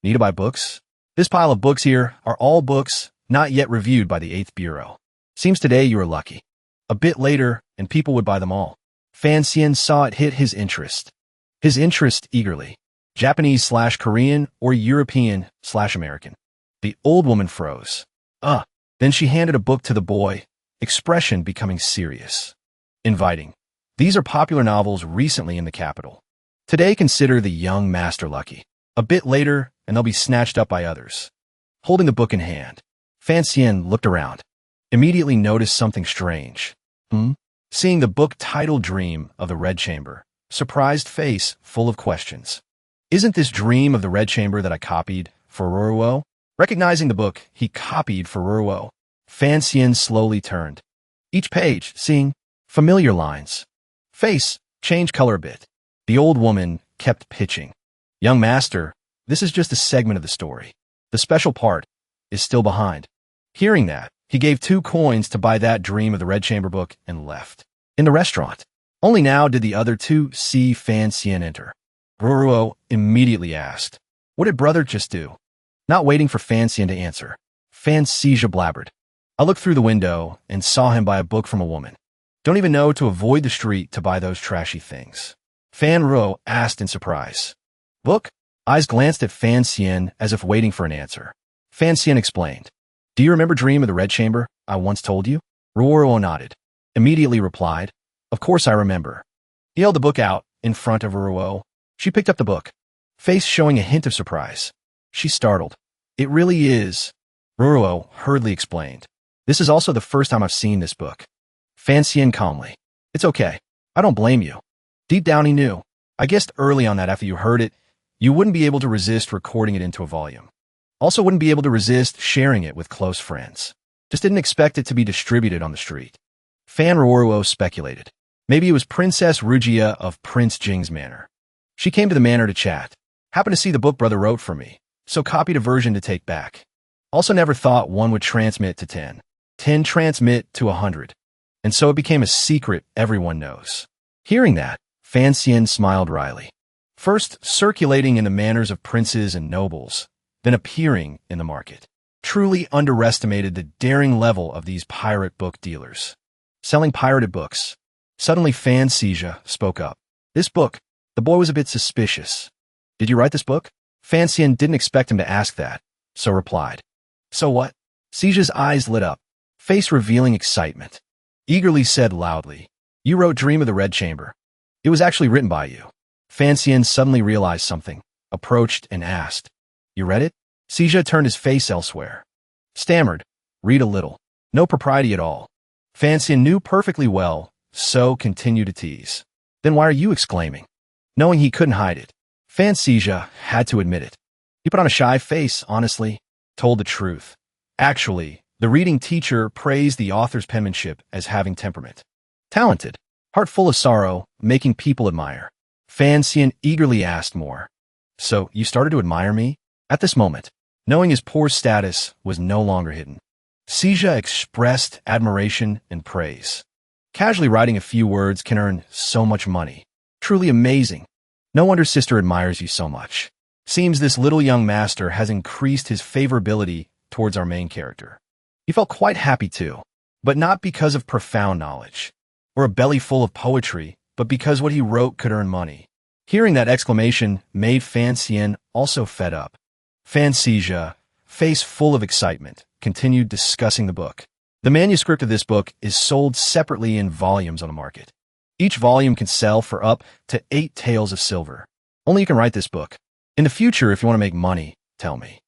need to buy books? This pile of books here are all books not yet reviewed by the 8th Bureau. Seems today you were lucky. A bit later, and people would buy them all. Fiancee saw it hit his interest. His interest eagerly. Japanese/Korean or European/American. The old woman froze. Then she handed a book to the boy, expression becoming serious. Inviting. These are popular novels recently in the capital. Today consider the young master lucky. A bit later, and they'll be snatched up by others. Holding the book in hand, Fiancee looked around. Immediately noticed something strange. Seeing the book titled Dream of the Red Chamber, surprised face full of questions. Isn't this Dream of the Red Chamber that I copied for Ruruo? Recognizing the book he copied for Ruruo, Fiancee slowly turned. Each page, seeing familiar lines. Face changed color a bit. The old woman kept pitching. Young master, this is just a segment of the story. The special part is still behind. Hearing that, he gave 2 coins to buy that Dream of the Red Chamber book and left. In the restaurant, only now did the other 2 see Fiancee enter. Ruruo immediately asked, what did brother just do? Not waiting for Fiancee to answer, Fiancee blabbered. I looked through the window and saw him buy a book from a woman. Don't even know to avoid the street to buy those trashy things. Fan Ruo asked in surprise. Book? Eyes glanced at Fiancee as if waiting for an answer. Fiancee explained. Do you remember Dream of the Red Chamber I once told you? Ruruo nodded. Immediately replied, of course I remember. He held the book out in front of Ruruo. She picked up the book, face showing a hint of surprise. She startled. It really is. Ruruo hurriedly explained. This is also the first time I've seen this book. Fiancee calmly. It's okay. I don't blame you. Deep down he knew. I guessed early on that after you heard it, you wouldn't be able to resist recording it into a volume. Also wouldn't be able to resist sharing it with close friends. Just didn't expect it to be distributed on the street. Fan Ruruo speculated. Maybe it was Princess Rugia of Prince Jing's manor. She came to the manor to chat. Happened to see the book brother wrote for me, so copied a version to take back. Also never thought one would transmit to 10. 10 transmit to 100. And so it became a secret everyone knows. Hearing that, Fiancee smiled wryly. First circulating in the manners of princes and nobles, then appearing in the market. Truly underestimated the daring level of these pirate book dealers. Selling pirated books. Suddenly Fiancee spoke up. This book, the boy was a bit suspicious. Did you write this book? Fiancee didn't expect him to ask that, so replied. So what? Seija's eyes lit up, face revealing excitement. Eagerly said loudly, you wrote Dream of the Red Chamber. It was actually written by you. Fiancee suddenly realized something, approached and asked, you read it? Seija turned his face elsewhere. Stammered, read a little. No propriety at all. Fiancee knew perfectly well, so continued to tease. Then why are you exclaiming? Knowing he couldn't hide it, Fiancee had to admit it. He put on a shy face, honestly, told the truth. Actually, the reading teacher praised the author's penmanship as having temperament. Talented, heart full of sorrow, making people admire. Fancian eagerly asked more. So, you started to admire me? At this moment, knowing his poor status was no longer hidden. Fay Jia expressed admiration and praise. Casually writing a few words can earn so much money. Truly amazing. No wonder sister admires you so much. Seems this little young master has increased his favorability towards our main character. He felt quite happy too, but not because of profound knowledge, or a belly full of poetry, but because what he wrote could earn money. Hearing that exclamation made Fancian also fed up. Fay Jia, face full of excitement, continued discussing the book. The manuscript of this book is sold separately in volumes on the market. Each volume can sell for up to 8 taels of silver. Only you can write this book. In the future, if you want to make money, tell me.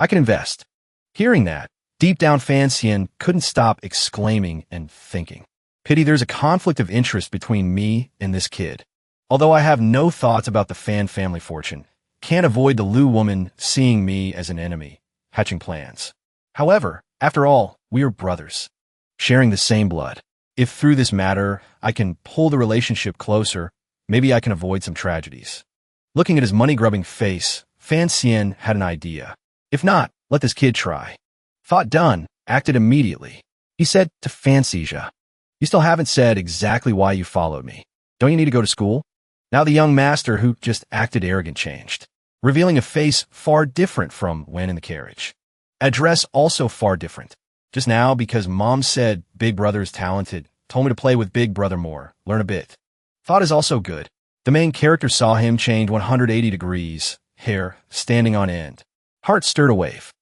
I can invest. Hearing that, deep down Fancian couldn't stop exclaiming and thinking. Pity there's a conflict of interest between me and this kid. Although I have no thoughts about the Fan family fortune, can't avoid the Lu woman seeing me as an enemy, hatching plans. However, after all, we are brothers, sharing the same blood. If through this matter I can pull the relationship closer, maybe I can avoid some tragedies. Looking at his money-grubbing face, Fancian had an idea. If not, let this kid try. Thought done, acted immediately. He said to Fay Jia, "You still haven't said exactly why you followed me. Don't you need to go to school?" Now the young master who just acted arrogant changed, revealing a face far different from when in the carriage. Address also far different. Just now, because mom said big brother is talented, told me to play with big brother more, learn a bit. Thought is also good. The main character saw him change 180 degrees, hair standing on end. Heart stirred a wave.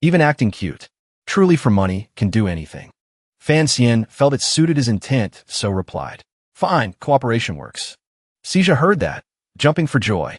Even acting cute. Truly for money, can do anything. Fancian felt it suited his intent, so replied. Fine, cooperation works. Fay Jia heard that, jumping for joy.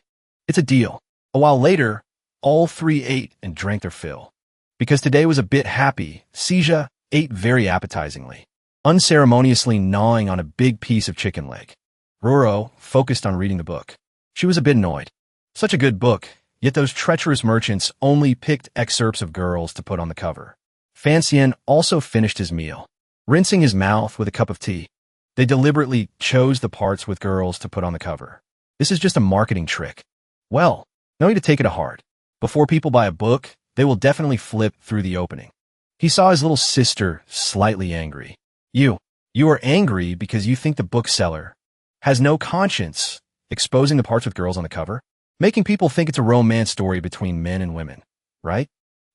It's a deal. A while later, all three ate and drank their fill. Because today was a bit happy, Fay Jia ate very appetizingly, unceremoniously gnawing on a big piece of chicken leg. Roro focused on reading the book. She was a bit annoyed. Such a good book, yet those treacherous merchants only picked excerpts of girls to put on the cover. Fancian also finished his meal, rinsing his mouth with a cup of tea. They deliberately chose the parts with girls to put on the cover. This is just a marketing trick. Well, no need to take it to heart. Before people buy a book, they will definitely flip through the opening. He saw his little sister slightly angry. You are angry because you think the bookseller has no conscience, exposing the parts with girls on the cover, making people think it's a romance story between men and women. Right?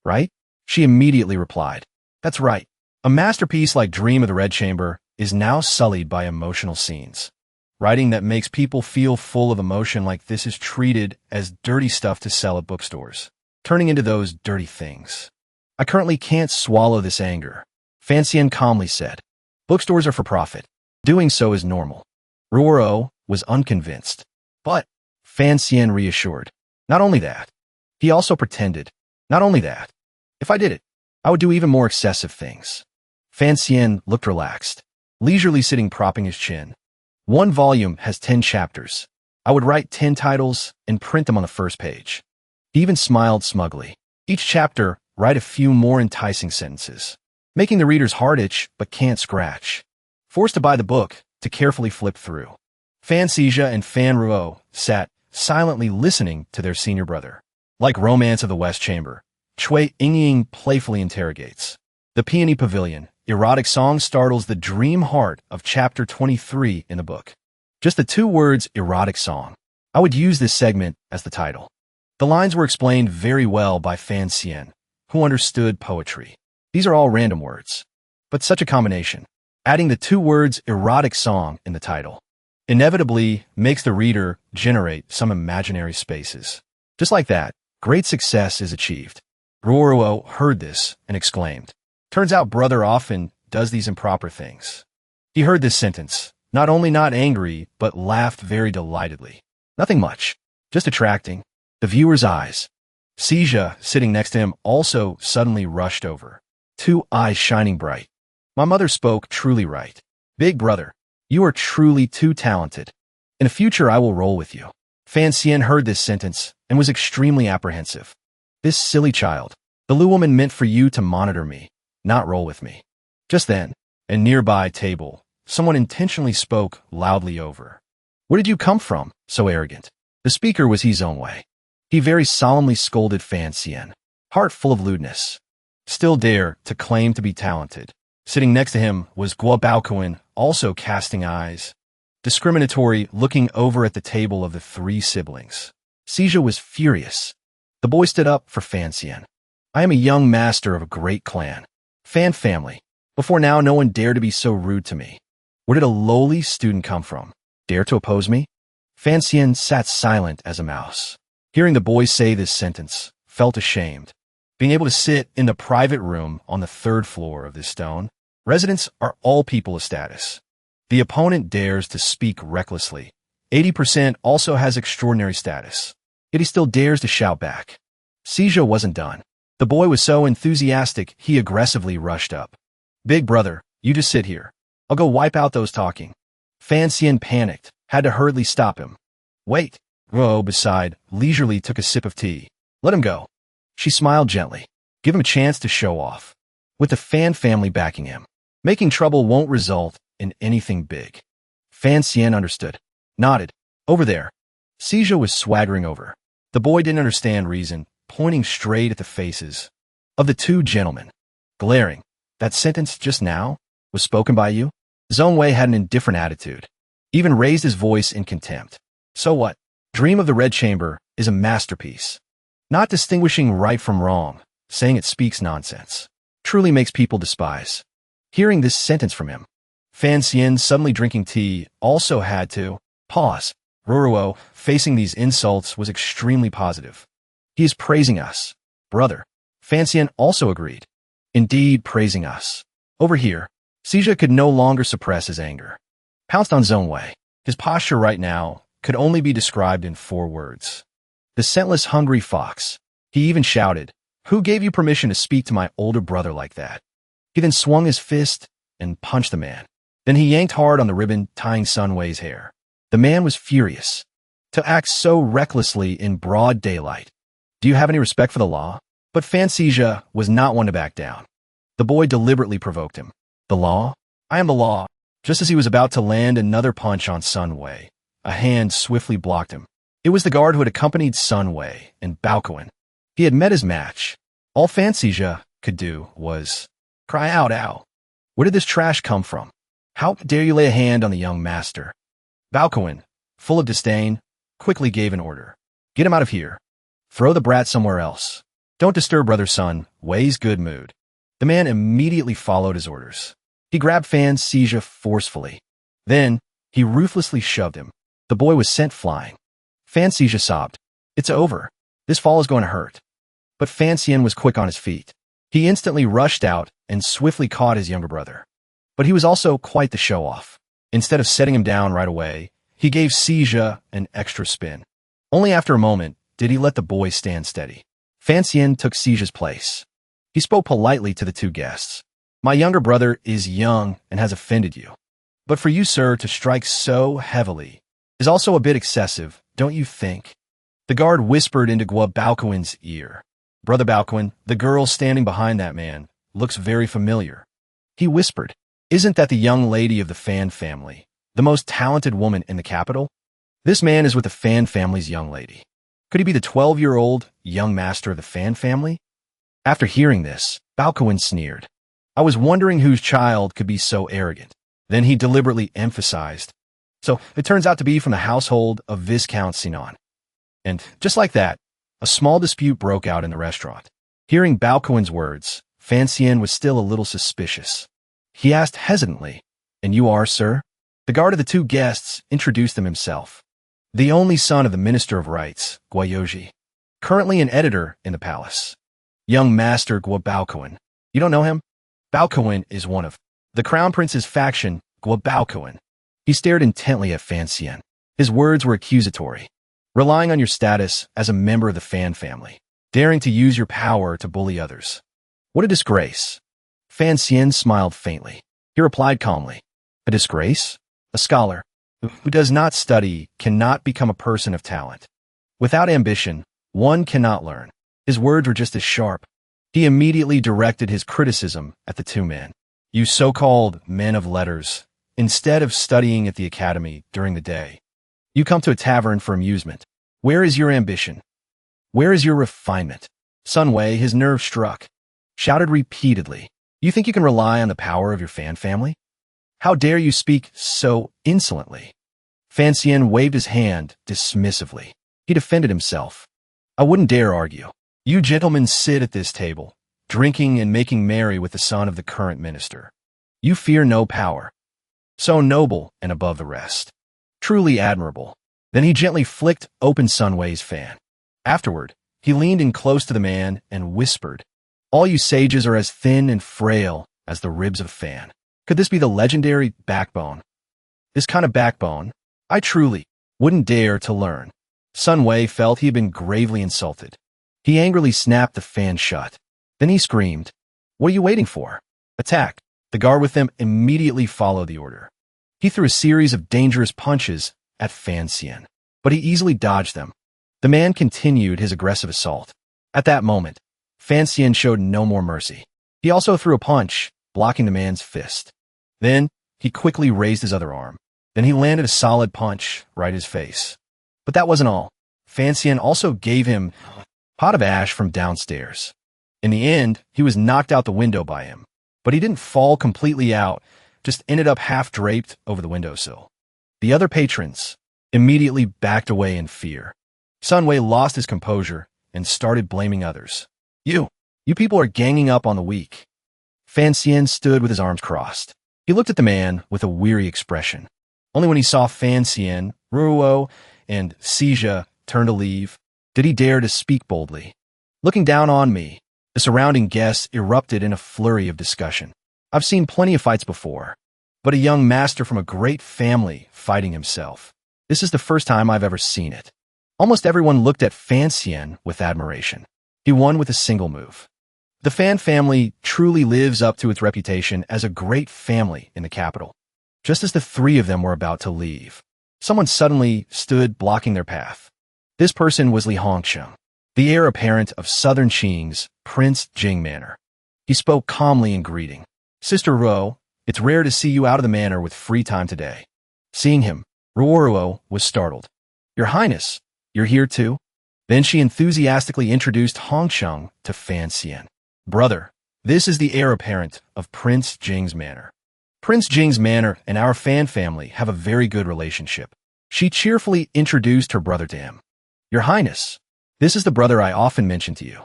Right? She immediately replied. That's right. A masterpiece like Dream of the Red Chamber is now sullied by emotional scenes. Writing that makes people feel full of emotion like this is treated as dirty stuff to sell at bookstores, turning into those dirty things. I currently can't swallow this anger, Fancian calmly said. Bookstores are for profit. Doing so is normal. Roro was unconvinced, but Fancian reassured. Not only that, he also pretended. Not only that, if I did it, I would do even more excessive things. Fancian looked relaxed, leisurely sitting propping his chin. One volume has 10 chapters. I would write 10 titles and print them on the first page. He even smiled smugly. Each chapter, write a few more enticing sentences, making the reader's heart itch but can't scratch. Forced to buy the book, to carefully flip through. Fay Jia and Fan Ruo sat silently listening to their senior brother. Like Romance of the West Chamber, Chui Yingying playfully interrogates. The Peony Pavilion, erotic song startles the dream heart of chapter 23 in the book. Just the 2 words erotic song. I would use this segment as the title. The lines were explained very well by Fancian, who understood poetry. These are all random words, but such a combination, adding the 2 words erotic song in the title, inevitably makes the reader generate some imaginary spaces. Just like that, great success is achieved. Roro heard this and exclaimed. Turns out brother often does these improper things. He heard this sentence, not only not angry, but laughed very delightedly. Nothing much, just attracting the viewer's eyes. Fay Jia, sitting next to him, also suddenly rushed over, 2 eyes shining bright. My mother spoke truly right. Big brother, you are truly too talented. In the future, I will roll with you. Fancian heard this sentence and was extremely apprehensive. This silly child, The Lu woman meant for you to monitor me, not roll with me. Just then, a nearby table, someone intentionally spoke loudly over. Where did you come from, so arrogant? The speaker was his own way. He very solemnly scolded Fiancee, heart full of lewdness. Still dare to claim to be talented. Sitting next to him was Guo Baoquan, also casting eyes, discriminatory, looking over at the table of the three siblings. Fay Jia was furious. The boy stood up for Fiancee. I am a young master of a great clan. Fan family. Before now, no one dared to be so rude to me. Where did a lowly student come from? Dare to oppose me? Fiancee sat silent as a mouse. Hearing the boy say this sentence, felt ashamed. Being able to sit in the private room on the third floor of this stone, residents are all people of status. The opponent dares to speak recklessly. 80% also has extraordinary status. Yet he still dares to shout back. Fay Jia wasn't done. The boy was so enthusiastic, he aggressively rushed up. Big brother, you just sit here. I'll go wipe out those talking. Fiancee panicked, had to hurriedly stop him. Wait. Guo, beside, leisurely took a sip of tea. Let him go. She smiled gently. Give him a chance to show off. With the Fan family backing him, making trouble won't result in anything big. Fiancee understood. Nodded. Over there. Fay Jia was swaggering over. The boy didn't understand reason, pointing straight at the faces of the two gentlemen. Glaring. That sentence just now was spoken by you? Zhong Wei had an indifferent attitude. Even raised his voice in contempt. So what? Dream of the Red Chamber is a masterpiece. Not distinguishing right from wrong, saying it speaks nonsense. Truly makes people despise. Hearing this sentence from him, Fiancee, suddenly drinking tea, also had to pause. Ruruo, facing these insults, was extremely positive. He is praising us. Brother. Fiancee also agreed. Indeed, praising us. Over here, Fay Jia could no longer suppress his anger. Pounced on Zhong Wei. His posture right now could only be described in 4 words. The scentless hungry fox. He even shouted, Who gave you permission to speak to my older brother like that? He then swung his fist and punched the man. Then he yanked hard on the ribbon tying Sun Wei's hair. The man was furious. To act so recklessly in broad daylight. Do you have any respect for the law? But Fay Jia was not one to back down. The boy deliberately provoked him. The law? I am the law. Just as he was about to land another punch on Sun Wei, a hand swiftly blocked him. It was the guard who had accompanied Sun Wei and Baoquan. He had met his match. All Fay Jia could do was cry out, ow. Where did this trash come from? How dare you lay a hand on the young master? Baoquan, full of disdain, quickly gave an order. Get him out of here. Throw the brat somewhere else. Don't disturb brother Sun Wei's good mood. The man immediately followed his orders. He grabbed Fay Jia forcefully. Then, he ruthlessly shoved him. The boy was sent flying. Fay Jia sobbed. It's over. This fall is going to hurt. But Fiancee was quick on his feet. He instantly rushed out and swiftly caught his younger brother. But he was also quite the show-off. Instead of setting him down right away, he gave Fay Jia an extra spin. Only after a moment did he let the boy stand steady. Fiancee took Fay Jia's place. He spoke politely to the 2 guests. My younger brother is young and has offended you. But for you, sir, to strike so heavily is also a bit excessive, don't you think? The guard whispered into Guo Baoquan's ear. Brother Baoquan, the girl standing behind that man, looks very familiar. He whispered, Isn't that the young lady of the Fan family, the most talented woman in the capital? This man is with the Fan family's young lady. Could he be the 12-year-old young master of the Fan family? After hearing this, Baoquan sneered. I was wondering whose child could be so arrogant. Then he deliberately emphasized. So it turns out to be from the household of Viscount Sinan. And just like that, a small dispute broke out in the restaurant. Hearing Baoquan's words, Fiancee was still a little suspicious. He asked hesitantly, And you are, sir? The guard of the 2 guests introduced them himself. The only son of the Minister of Rights, Guoyoji, currently an editor in the palace. Young Master Guo Baoquan. You don't know him? Baoquan is one of the Crown Prince's faction, Guo Baoquan. He stared intently at Fiancee. His words were accusatory. Relying on your status as a member of the Fan family, daring to use your power to bully others. What a disgrace. Fiancee smiled faintly. He replied calmly. A disgrace? A scholar who does not study cannot become a person of talent. Without ambition, one cannot learn. His words were just as sharp. He immediately directed his criticism at the two men. You so-called men of letters, instead of studying at the academy during the day, you come to a tavern for amusement. Where is your ambition? Where is your refinement? Sun Wei, his nerve struck, shouted repeatedly. You think you can rely on the power of your fan family? How dare you speak so insolently? Fan Xian waved his hand dismissively. He defended himself. I wouldn't dare argue. You gentlemen sit at this table, drinking and making merry with the son of the current minister. You fear no power. So noble and above the rest. Truly admirable. Then he gently flicked open Sun Wei's fan. Afterward, he leaned in close to the man and whispered, all you sages are as thin and frail as the ribs of a fan. Could this be the legendary backbone? This kind of backbone, I truly wouldn't dare to learn. Sun Wei felt he had been gravely insulted. He angrily snapped the fan shut. Then he screamed, what are you waiting for? Attack. The guard with them immediately followed the order. He threw a series of dangerous punches at Fan Xian, but he easily dodged them. The man continued his aggressive assault. At that moment, Fan Xian showed no more mercy. He also threw a punch, blocking the man's fist. Then, he quickly raised his other arm. Then he landed a solid punch right in his face. But that wasn't all. Fan Xian also gave him a pot of ash from downstairs. In the end, he was knocked out the window by him. But he didn't fall completely out, just ended up half-draped over the windowsill. The other patrons immediately backed away in fear. Sun Wei lost his composure and started blaming others. You people are ganging up on the weak. Fan Xian stood with his arms crossed. He looked at the man with a weary expression. Only when he saw Fan Xian, Ruo, and Fay Jia turn to leave, did he dare to speak boldly. Looking down on me, the surrounding guests erupted in a flurry of discussion. I've seen plenty of fights before, but a young master from a great family fighting himself. This is the first time I've ever seen it. Almost everyone looked at Fan Xian with admiration. He won with a single move. The Fan family truly lives up to its reputation as a great family in the capital. Just as the three of them were about to leave, someone suddenly stood blocking their path. This person was Li Hongsheng, the heir apparent of Southern Qing's Prince Jing Manor. He spoke calmly in greeting. Sister Ruo, it's rare to see you out of the manor with free time today. Seeing him, Ruo was startled. Your Highness, you're here too? Then she enthusiastically introduced Hongsheng to Fan Xian. Brother, this is the heir apparent of Prince Jing's manor. Prince Jing's manor and our Fan family have a very good relationship. She cheerfully introduced her brother to him. Your Highness, this is the brother I often mention to you.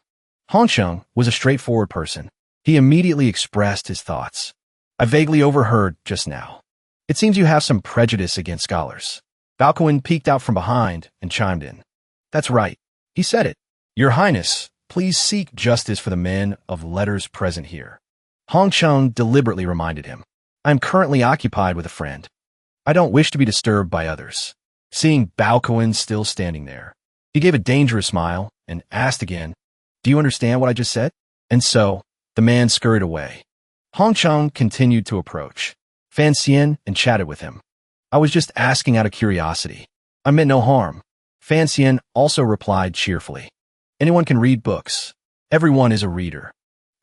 Hongsheng was a straightforward person. He immediately expressed his thoughts. I vaguely overheard just now. It seems you have some prejudice against scholars. Balcoin peeked out from behind and chimed in. That's right. He said it. Your Highness, please seek justice for the men of letters present here. Hongsheng deliberately reminded him. I am currently occupied with a friend. I don't wish to be disturbed by others. Seeing Balcoin still standing there, he gave a dangerous smile and asked again, do you understand what I just said? And so, the man scurried away. Hongsheng continued to approach Fan Xian and chatted with him. I was just asking out of curiosity. I meant no harm. Fan Xian also replied cheerfully. Anyone can read books. Everyone is a reader.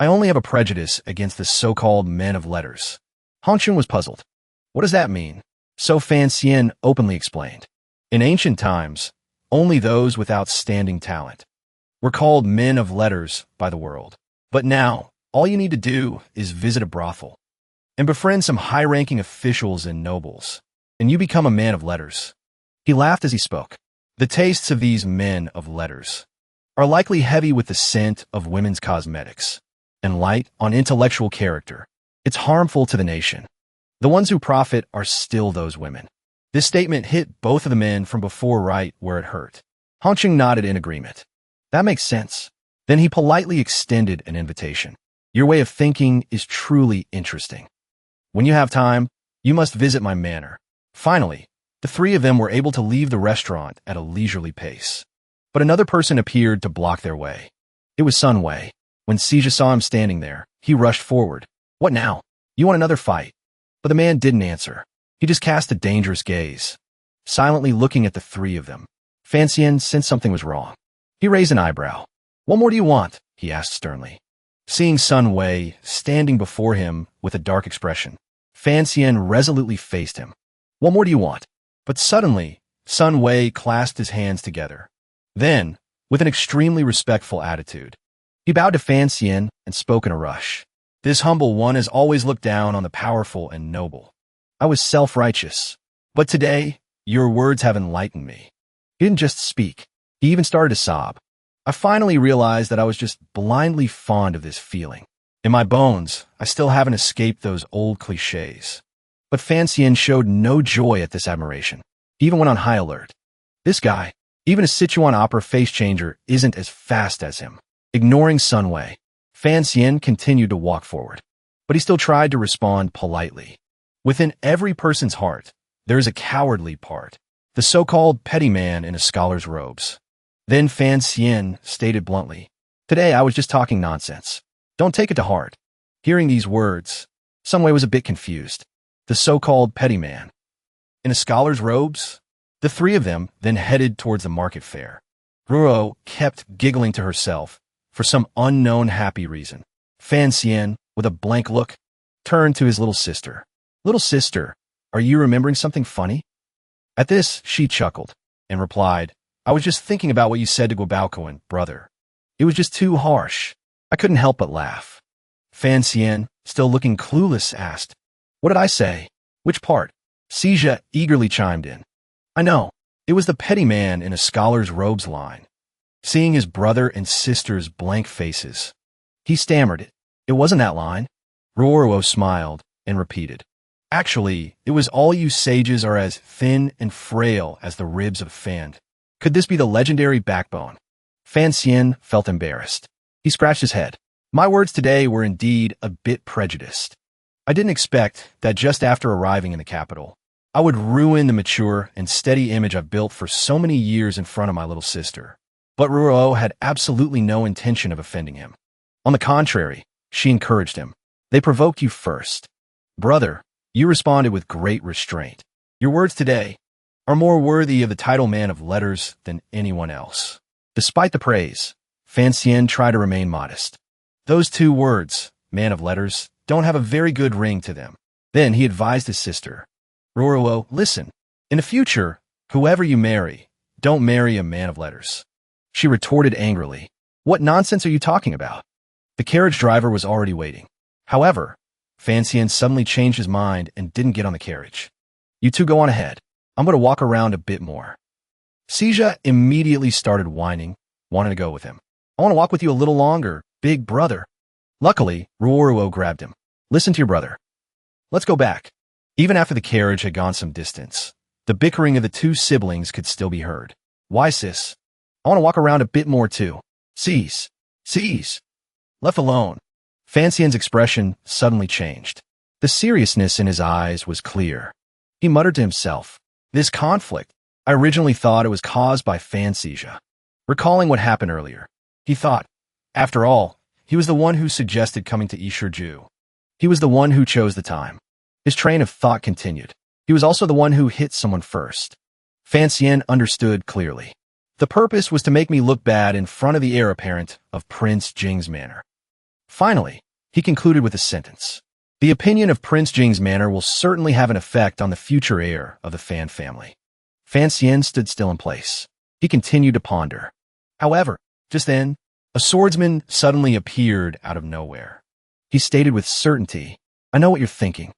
I only have a prejudice against the so-called men of letters. Hongsheng was puzzled. What does that mean? So Fan Xian openly explained. In ancient times, only those with outstanding talent were called men of letters by the world. But now, all you need to do is visit a brothel and befriend some high-ranking officials and nobles, and you become a man of letters. He laughed as he spoke. The tastes of these men of letters are likely heavy with the scent of women's cosmetics and light on intellectual character. It's harmful to the nation. The ones who profit are still those women. This statement hit both of the men from before right where it hurt. Hongsheng nodded in agreement. That makes sense. Then he politely extended an invitation. Your way of thinking is truly interesting. When you have time, you must visit my manor. Finally, the three of them were able to leave the restaurant at a leisurely pace. But another person appeared to block their way. It was Sun Wei. When Fay Jia saw him standing there, he rushed forward. What now? You want another fight? But the man didn't answer. He just cast a dangerous gaze, silently looking at the three of them. Fan Xian sensed something was wrong. He raised an eyebrow. What more do you want? He asked sternly. Seeing Sun Wei standing before him with a dark expression, Fan Xian resolutely faced him. What more do you want? But suddenly, Sun Wei clasped his hands together. Then, with an extremely respectful attitude, he bowed to Fan Xian and spoke in a rush. This humble one has always looked down on the powerful and noble. I was self-righteous, but today, your words have enlightened me. He didn't just speak. He even started to sob. I finally realized that I was just blindly fond of this feeling. In my bones, I still haven't escaped those old cliches. But Fan Xian showed no joy at this admiration. He even went on high alert. This guy, even a Sichuan opera face changer, isn't as fast as him. Ignoring Sun Wei, Fan Xian continued to walk forward. But he still tried to respond politely. Within every person's heart, there is a cowardly part. The so-called petty man in a scholar's robes. Then Fan Xian stated bluntly, "Today I was just talking nonsense. Don't take it to heart." Hearing these words, Sun Wei was a bit confused. The so-called petty man. In a scholar's robes? The three of them then headed towards the market fair. Ruo kept giggling to herself for some unknown happy reason. Fan Xian, with a blank look, turned to his little sister. "Little sister, are you remembering something funny?" At this, she chuckled and replied, "I was just thinking about what you said to Guobaocoan, brother. It was just too harsh. I couldn't help but laugh." Fan Xian, still looking clueless, asked, "What did I say? Which part?" Fay Jia eagerly chimed in. "I know. It was the petty man in a scholar's robes line." Seeing his brother and sister's blank faces, he stammered, "It wasn't that line." Ruo smiled and repeated, "Actually, it was all you sages are as thin and frail as the ribs of Fan. Could this be the legendary backbone?" Fan Xian felt embarrassed. He scratched his head. My words today were indeed a bit prejudiced. I didn't expect that just after arriving in the capital, I would ruin the mature and steady image I've built for so many years in front of my little sister. But Ruo had absolutely no intention of offending him. On the contrary, she encouraged him. "They provoked you first. Brother, you responded with great restraint. Your words today are more worthy of the title man of letters than anyone else." Despite the praise, Fan Xian tried to remain modest. Those two words, man of letters, don't have a very good ring to them. Then he advised his sister, "Ruo, listen. In the future, whoever you marry, don't marry a man of letters." She retorted angrily, "What nonsense are you talking about?" The carriage driver was already waiting. However, Fan Xian suddenly changed his mind and didn't get on the carriage. "You two go on ahead. I'm going to walk around a bit more." Fay Jia immediately started whining, wanting to go with him. "I want to walk with you a little longer, big brother." Luckily, Ruo grabbed him. "Listen to your brother. Let's go back." Even after the carriage had gone some distance, the bickering of the two siblings could still be heard. "Why, sis? I want to walk around a bit more too." "Cease. Cease." Left alone, Fan Xian's expression suddenly changed. The seriousness in his eyes was clear. He muttered to himself, "This conflict, I originally thought it was caused by Fan Xian." Recalling what happened earlier, he thought, after all, he was the one who suggested coming to Yishiju. He was the one who chose the time. His train of thought continued. He was also the one who hit someone first. Fan Xian understood clearly. The purpose was to make me look bad in front of the heir apparent of Prince Jing's manor. Finally, he concluded with a sentence. The opinion of Prince Jing's manor will certainly have an effect on the future heir of the Fan family. Fan Xian stood still in place. He continued to ponder. However, just then, a swordsman suddenly appeared out of nowhere. He stated with certainty, "I know what you're thinking."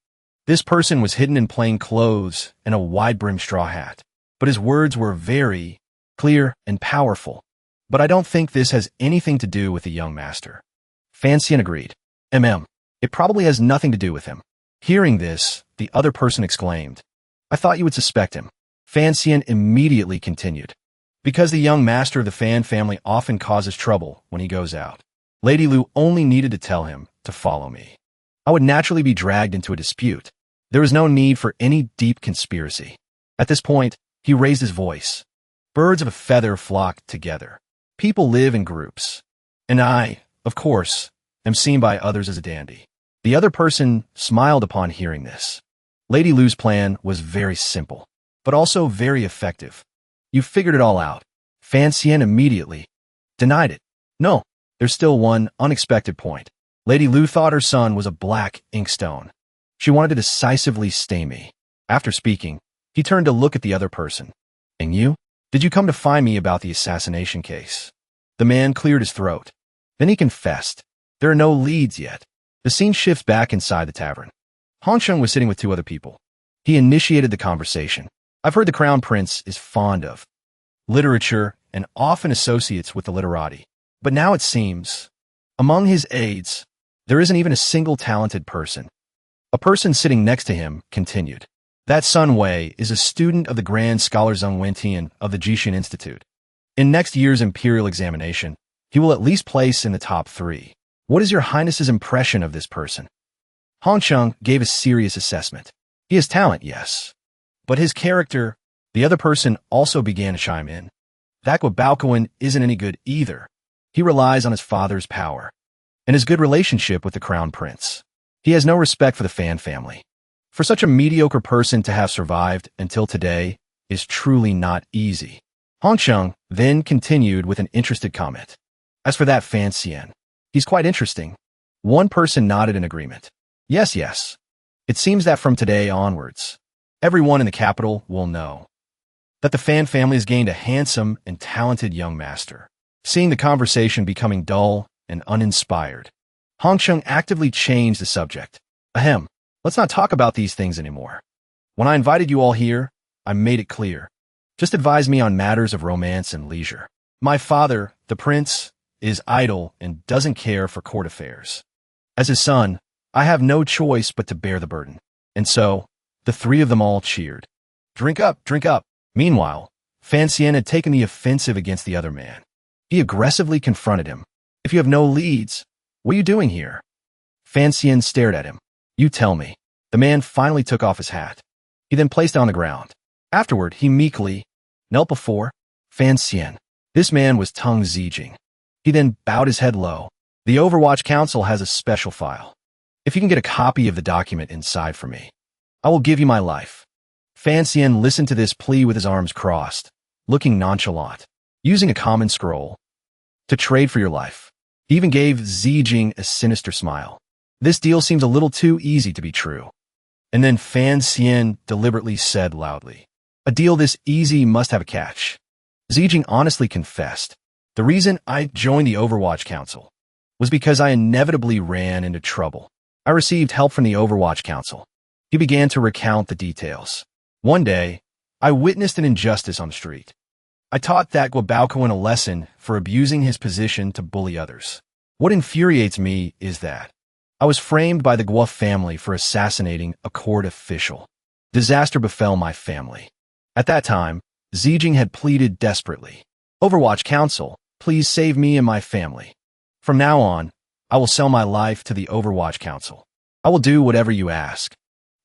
This person was hidden in plain clothes and a wide-brimmed straw hat, but his words were very clear and powerful. "But I don't think this has anything to do with the young master." Fan Xian agreed. It probably has nothing to do with him." Hearing this, the other person exclaimed, "I thought you would suspect him." Fan Xian immediately continued. "Because the young master of the Fan family often causes trouble when he goes out. Lady Lu only needed to tell him to follow me. I would naturally be dragged into a dispute. There was no need for any deep conspiracy." At this point, he raised his voice. "Birds of a feather flock together. People live in groups. And I, of course, am seen by others as a dandy." The other person smiled upon hearing this. Lady Lu's plan was very simple, but also very effective. "You figured it all out." Fan Xian immediately denied it. "No, there's still one unexpected point." Lady Lu thought her son was a black inkstone. She wanted to decisively stay me. After speaking, he turned to look at the other person. And you? Did you come to find me about the assassination case? The man cleared his throat. Then he confessed. There are no leads yet. The scene shifts back inside the tavern. Han Sheng was sitting with two other people. He initiated the conversation. I've heard the Crown Prince is fond of literature and often associates with the literati. But now it seems, among his aides, there isn't even a single talented person. A person sitting next to him continued. That Sun Wei is a student of the Grand Scholar Zheng Wentian of the Jixin Institute. In next year's imperial examination, he will at least place in the top 3. What is your highness's impression of this person? Han Sheng gave a serious assessment. He has talent, yes. But his character, the other person also began to chime in. That Guabaoquan isn't any good either. He relies on his father's power and his good relationship with the Crown Prince. He has no respect for the Fan family. For such a mediocre person to have survived until today is truly not easy. Han Sheng then continued with an interested comment. As for that fiancee, he's quite interesting. One person nodded in agreement. Yes, yes. It seems that from today onwards, everyone in the capital will know that the Fan family has gained a handsome and talented young master. Seeing the conversation becoming dull and uninspired, Han Sheng actively changed the subject. Ahem, let's not talk about these things anymore. When I invited you all here, I made it clear. Just advise me on matters of romance and leisure. My father, the prince, is idle and doesn't care for court affairs. As his son, I have no choice but to bear the burden. And so, the three of them all cheered. Drink up, drink up. Meanwhile, Fan Xian had taken the offensive against the other man. He aggressively confronted him. If you have no leads, what are you doing here? Fan Xian stared at him. You tell me. The man finally took off his hat. He then placed it on the ground. Afterward, he meekly knelt before Fan Xian. This man was Tung Zijing. He then bowed his head low. The Overwatch Council has a special file. If you can get a copy of the document inside for me, I will give you my life. Fan Xian listened to this plea with his arms crossed, looking nonchalant, using a common scroll to trade for your life. He even gave Zijing a sinister smile. This deal seems a little too easy to be true. And then Fan Xian deliberately said loudly, a deal this easy must have a catch. Zijing honestly confessed. The reason I joined the Overwatch Council was because I inevitably ran into trouble. I received help from the Overwatch Council. He began to recount the details. One day, I witnessed an injustice on the street. I taught that Guabaoquan a lesson for abusing his position to bully others. What infuriates me is that I was framed by the Gua family for assassinating a court official. Disaster befell my family. At that time, Zijing had pleaded desperately. Overwatch Council, please save me and my family. From now on, I will sell my life to the Overwatch Council. I will do whatever you ask.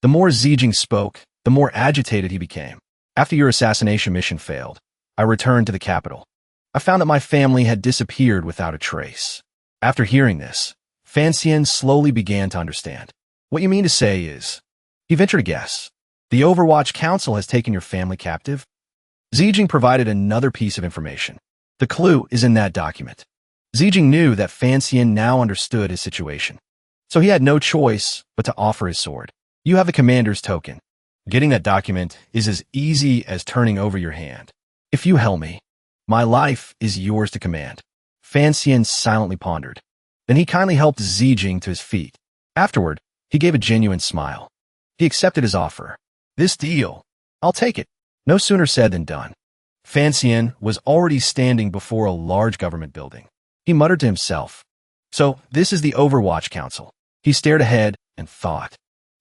The more Zijing spoke, the more agitated he became. After your assassination mission failed, I returned to the capital. I found that my family had disappeared without a trace. After hearing this, Fan Xian slowly began to understand. What you mean to say is, he ventured a guess. The Overwatch Council has taken your family captive? Zijing provided another piece of information. The clue is in that document. Zijing knew that Fan Xian now understood his situation, so he had no choice but to offer his sword. You have the commander's token. Getting that document is as easy as turning over your hand. If you help me, my life is yours to command. Fan Xian silently pondered. Then he kindly helped Zijing to his feet. Afterward, he gave a genuine smile. He accepted his offer. This deal, I'll take it. No sooner said than done. Fan Xian was already standing before a large government building. He muttered to himself. So, this is the Overwatch Council. He stared ahead and thought.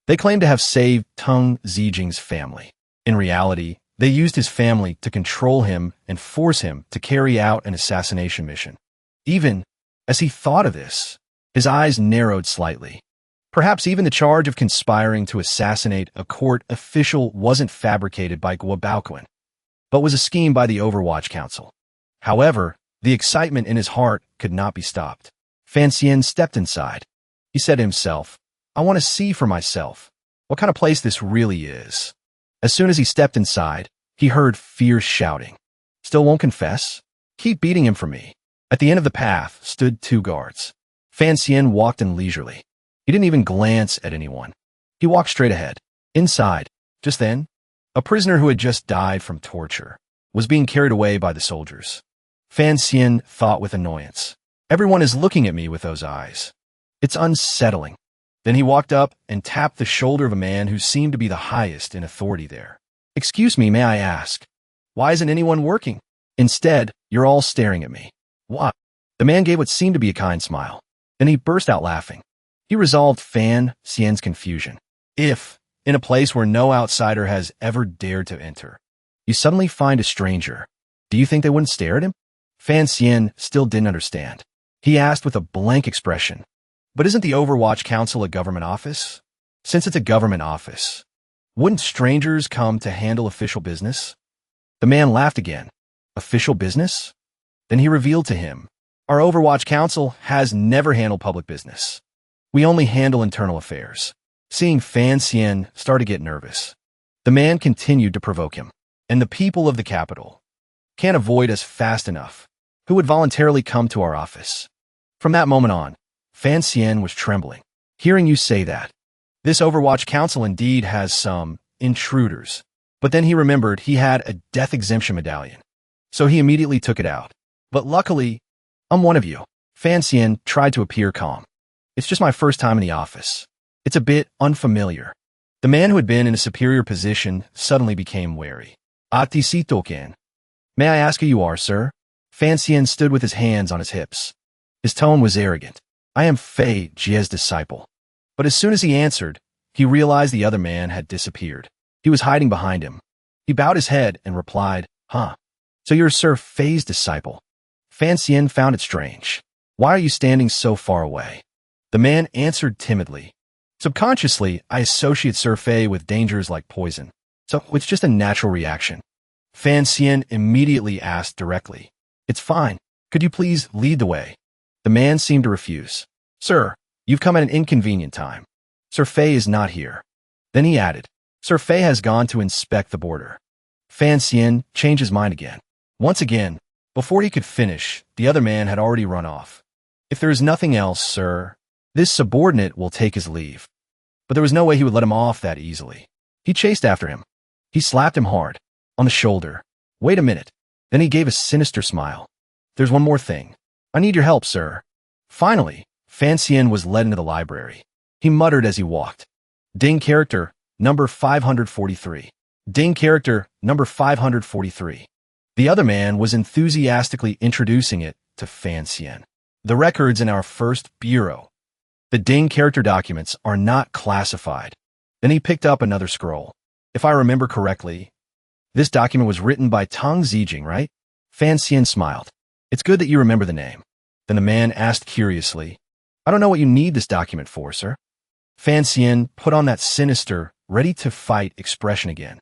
They claimed to have saved Tung Zijing's family. In reality, they used his family to control him and force him to carry out an assassination mission. Even as he thought of this, his eyes narrowed slightly. Perhaps even the charge of conspiring to assassinate a court official wasn't fabricated by Guabaoquan, but was a scheme by the Overwatch Council. However, the excitement in his heart could not be stopped. Fan Xian stepped inside. He said to himself, I want to see for myself what kind of place this really is. As soon as he stepped inside, he heard fierce shouting. Still won't confess? Keep beating him for me. At the end of the path stood two guards. Fan Xian walked in leisurely. He didn't even glance at anyone. He walked straight ahead. Inside, just then, a prisoner who had just died from torture was being carried away by the soldiers. Fan Xian thought with annoyance. Everyone is looking at me with those eyes. It's unsettling. Then he walked up and tapped the shoulder of a man who seemed to be the highest in authority there. Excuse me, may I ask? Why isn't anyone working? Instead, you're all staring at me. What? The man gave what seemed to be a kind smile. Then he burst out laughing. He resolved Fan Xian's confusion. If, in a place where no outsider has ever dared to enter, you suddenly find a stranger, do you think they wouldn't stare at him? Fan Xian still didn't understand. He asked with a blank expression, but isn't the Overwatch Council a government office? Since it's a government office, wouldn't strangers come to handle official business? The man laughed again. Official business? Then he revealed to him, our Overwatch Council has never handled public business. We only handle internal affairs. Seeing Fan Xian start to get nervous, the man continued to provoke him. And the people of the capital can't avoid us fast enough. Who would voluntarily come to our office? From that moment on, Fan Xian was trembling. Hearing you say that, this Overwatch Council indeed has some intruders. But then he remembered he had a death exemption medallion, so he immediately took it out. But luckily, I'm one of you. Fan Xian tried to appear calm. It's just my first time in the office. It's a bit unfamiliar. The man who had been in a superior position suddenly became wary. Atisitoken. May I ask who you are, sir? Fan Xian stood with his hands on his hips. His tone was arrogant. I am Fay Jia's disciple. But as soon as he answered, he realized the other man had disappeared. He was hiding behind him. He bowed his head and replied, Huh. So you're Sir Fay's disciple. Fan Xian found it strange. Why are you standing so far away? The man answered timidly. Subconsciously, I associate Sir Fay with dangers like poison. So it's just a natural reaction. Fan Xian immediately asked directly. It's fine. Could you please lead the way? The man seemed to refuse. Sir, you've come at an inconvenient time. Sir Fay is not here. Then he added, Sir Fay has gone to inspect the border. Fan Xian changed his mind again. Once again, before he could finish, the other man had already run off. If there is nothing else, sir, this subordinate will take his leave. But there was no way he would let him off that easily. He chased after him. He slapped him hard, on the shoulder. Wait a minute. Then he gave a sinister smile. There's one more thing. I need your help, sir. Finally, Fan Xian was led into the library. He muttered as he walked. Ding character, number 543. Ding character, number 543. The other man was enthusiastically introducing it to Fan Xian. The records in our first bureau. The Ding character documents are not classified. Then he picked up another scroll. If I remember correctly, this document was written by Tang Zijing, right? Fan Xian smiled. It's good that you remember the name. Then the man asked curiously, I don't know what you need this document for, sir. Fan Xian put on that sinister, ready-to-fight expression again.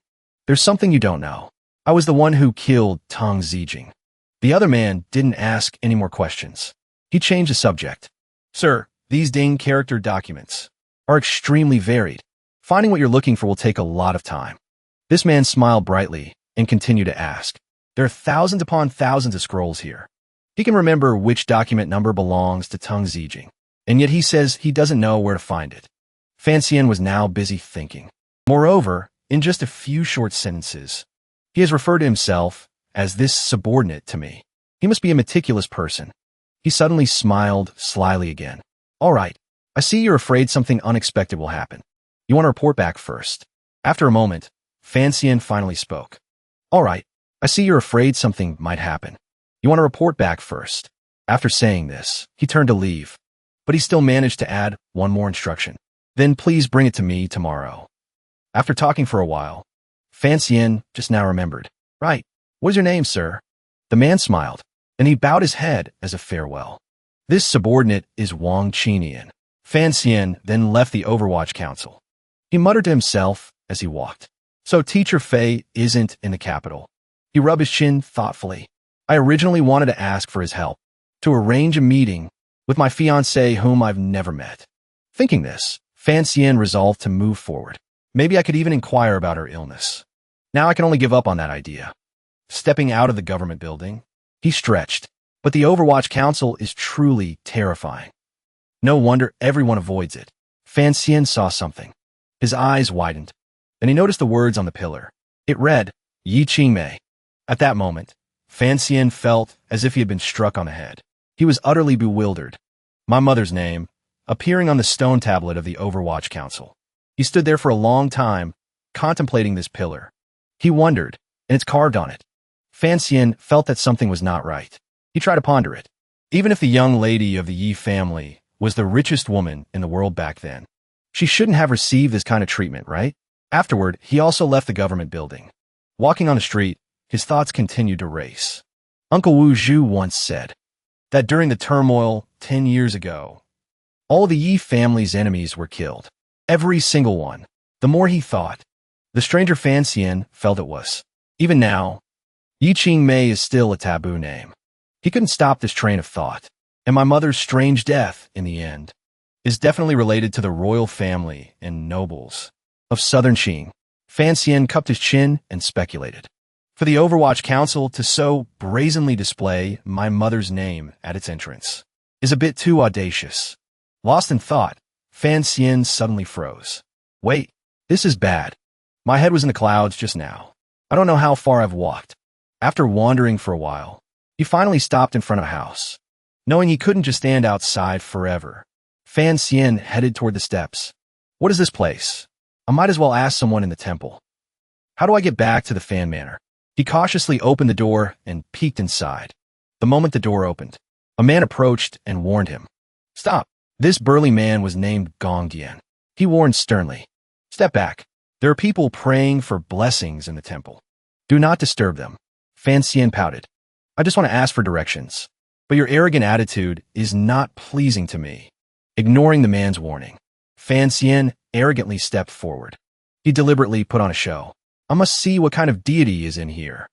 There's something you don't know. I was the one who killed Tang Zijing. The other man didn't ask any more questions. He changed the subject. Sir, these Ding character documents are extremely varied. Finding what you're looking for will take a lot of time. This man smiled brightly and continued to ask. There are thousands upon thousands of scrolls here. He can remember which document number belongs to Tang Zijing, and yet he says he doesn't know where to find it. Fan Xian was now busy thinking. Moreover, in just a few short sentences, he has referred to himself as this subordinate to me. He must be a meticulous person. He suddenly smiled slyly again. All right, I see you're afraid something unexpected will happen. You want to report back first. After a moment, Fan Xian finally spoke. All right, I see you're afraid something might happen. You want to report back first. After saying this, he turned to leave, but he still managed to add one more instruction. Then please bring it to me tomorrow. After talking for a while, Fan Xian just now remembered. Right, what is your name, sir? The man smiled, and he bowed his head as a farewell. This subordinate is Wang Qinian. Fan Xian then left the Overwatch Council. He muttered to himself as he walked. So Teacher Fay isn't in the capital. He rubbed his chin thoughtfully. I originally wanted to ask for his help, to arrange a meeting with my fiancée whom I've never met. Thinking this, Fan Xian resolved to move forward. Maybe I could even inquire about her illness. Now I can only give up on that idea. Stepping out of the government building, he stretched. But the Overwatch Council is truly terrifying. No wonder everyone avoids it. Fan Xian saw something. His eyes widened. Then he noticed the words on the pillar. It read, Yi Qing Mei. At that moment, Fan Xian felt as if he had been struck on the head. He was utterly bewildered. My mother's name, appearing on the stone tablet of the Overwatch Council. He stood there for a long time, contemplating this pillar. He wondered, and it's carved on it. Fan Xian felt that something was not right. He tried to ponder it. Even if the young lady of the Yi family was the richest woman in the world back then, she shouldn't have received this kind of treatment, right? Afterward, he also left the government building. Walking on the street, his thoughts continued to race. Uncle Wu Zhu once said that during the turmoil 10 years ago, all the Yi family's enemies were killed. Every single one. The more he thought, the stranger Fan Xian felt it was. Even now, Yi Qing Mei is still a taboo name. He couldn't stop this train of thought. And my mother's strange death, in the end, is definitely related to the royal family and nobles of southern Qing. Fan Xian cupped his chin and speculated. For the Overwatch Council to so brazenly display my mother's name at its entrance is a bit too audacious. Lost in thought, Fan Xian suddenly froze. Wait, this is bad. My head was in the clouds just now. I don't know how far I've walked. After wandering for a while, he finally stopped in front of a house. Knowing he couldn't just stand outside forever, Fan Xian headed toward the steps. What is this place? I might as well ask someone in the temple. How do I get back to the Fan Manor? He cautiously opened the door and peeked inside. The moment the door opened, a man approached and warned him. Stop. This burly man was named Gong Dian. He warned sternly. Step back. There are people praying for blessings in the temple. Do not disturb them. Fan Xian pouted. I just want to ask for directions. But your arrogant attitude is not pleasing to me. Ignoring the man's warning, Fan Xian arrogantly stepped forward. He deliberately put on a show. I must see what kind of deity is in here.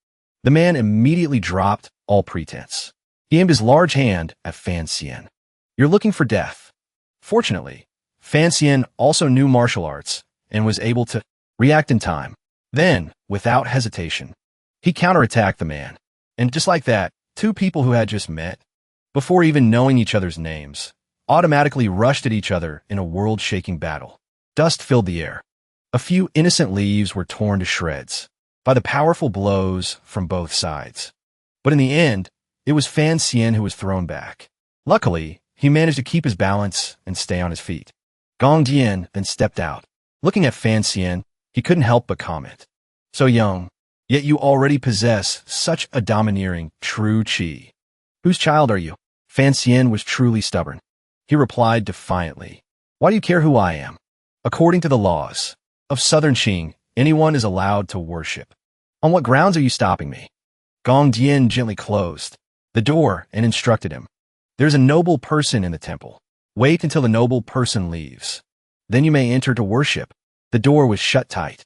The man immediately dropped all pretense. He aimed his large hand at Fan Xian. You're looking for death. Fortunately, Fan Xian also knew martial arts and was able to react in time. Then, without hesitation, he counterattacked the man. And just like that, two people who had just met, before even knowing each other's names, automatically rushed at each other in a world-shaking battle. Dust filled the air. A few innocent leaves were torn to shreds by the powerful blows from both sides. But in the end, it was Fan Xian who was thrown back. Luckily, he managed to keep his balance and stay on his feet. Gong Dian then stepped out. Looking at Fan Xian, he couldn't help but comment. So young, yet you already possess such a domineering, true qi. Whose child are you? Fan Xian was truly stubborn. He replied defiantly. Why do you care who I am? According to the laws of Southern Qing, anyone is allowed to worship. On what grounds are you stopping me? Gong Dian gently closed the door and instructed him. There's a noble person in the temple. Wait until the noble person leaves. Then you may enter to worship. The door was shut tight.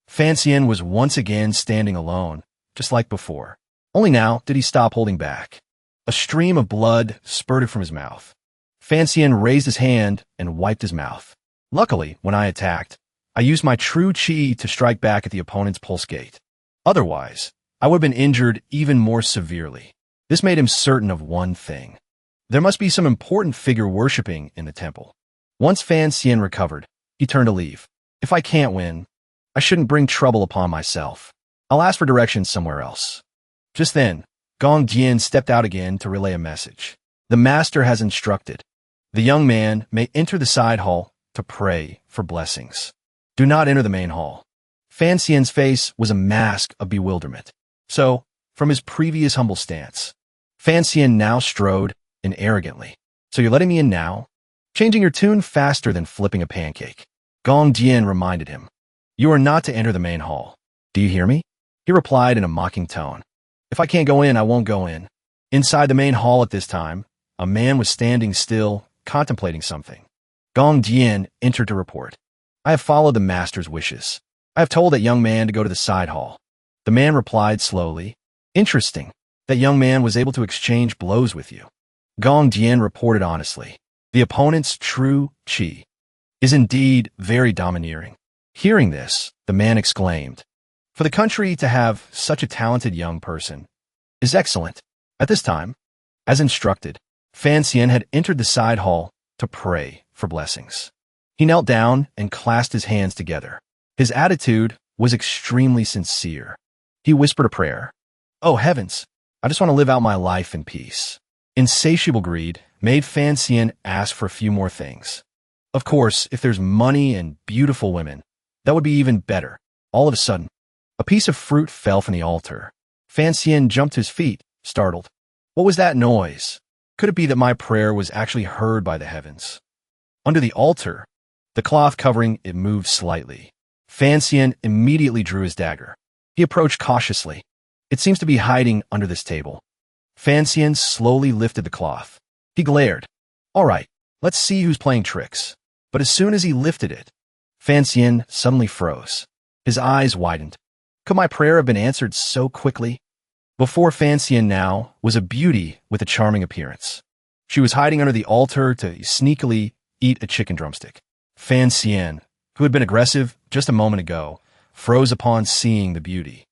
Fan Xian was once again standing alone, just like before. Only now did he stop holding back. A stream of blood spurted from his mouth. Fan Xian raised his hand and wiped his mouth. Luckily, when I attacked, I used my true qi to strike back at the opponent's pulse gate. Otherwise, I would have been injured even more severely. This made him certain of one thing. There must be some important figure worshipping in the temple. Once Fan Xian recovered, he turned to leave. If I can't win, I shouldn't bring trouble upon myself. I'll ask for directions somewhere else. Just then, Gong Dian stepped out again to relay a message. The master has instructed. The young man may enter the side hall to pray for blessings. Do not enter the main hall. Fan Xian's face was a mask of bewilderment. So, from his previous humble stance, Fan Xian now strode in arrogantly. So you're letting me in now? Changing your tune faster than flipping a pancake. Gong Dian reminded him. You are not to enter the main hall. Do you hear me? He replied in a mocking tone. If I can't go in, I won't go in. Inside the main hall at this time, a man was standing still, contemplating something. Gong Dian entered to report. I have followed the master's wishes. I have told that young man to go to the side hall. The man replied slowly. Interesting. That young man was able to exchange blows with you. Gong Dian reported honestly. The opponent's true qi is indeed very domineering. Hearing this, the man exclaimed, for the country to have such a talented young person is excellent. At this time, as instructed, Fan Xian had entered the side hall to pray for blessings. He knelt down and clasped his hands together. His attitude was extremely sincere. He whispered a prayer. "Oh heavens, I just want to live out my life in peace." Insatiable greed made Fiancee ask for a few more things. Of course, if there's money and beautiful women, that would be even better. All of a sudden, a piece of fruit fell from the altar. Fiancee jumped to his feet, startled. What was that noise? Could it be that my prayer was actually heard by the heavens? Under the altar, the cloth covering it moved slightly. Fiancee immediately drew his dagger. He approached cautiously. It seems to be hiding under this table. Fiancee slowly lifted the cloth. He glared. All right, let's see who's playing tricks. But as soon as he lifted it, Fiancee suddenly froze. His eyes widened. Could my prayer have been answered so quickly? Before Fiancee now was a beauty with a charming appearance. She was hiding under the altar to sneakily eat a chicken drumstick. Fiancee, who had been aggressive just a moment ago, froze upon seeing the beauty.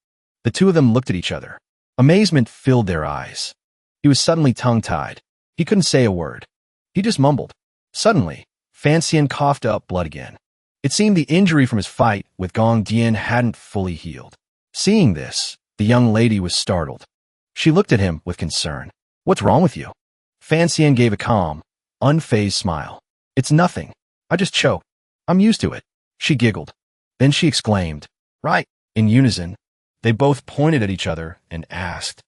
The two of them looked at each other. Amazement filled their eyes. He was suddenly tongue-tied. He couldn't say a word. He just mumbled. Suddenly, Fiancee coughed up blood again. It seemed the injury from his fight with Gong Dian hadn't fully healed. Seeing this, the young lady was startled. She looked at him with concern. What's wrong with you? Fiancee gave a calm, unfazed smile. It's nothing. I just choked. I'm used to it. She giggled. Then she exclaimed, Right. In unison, they both pointed at each other and asked,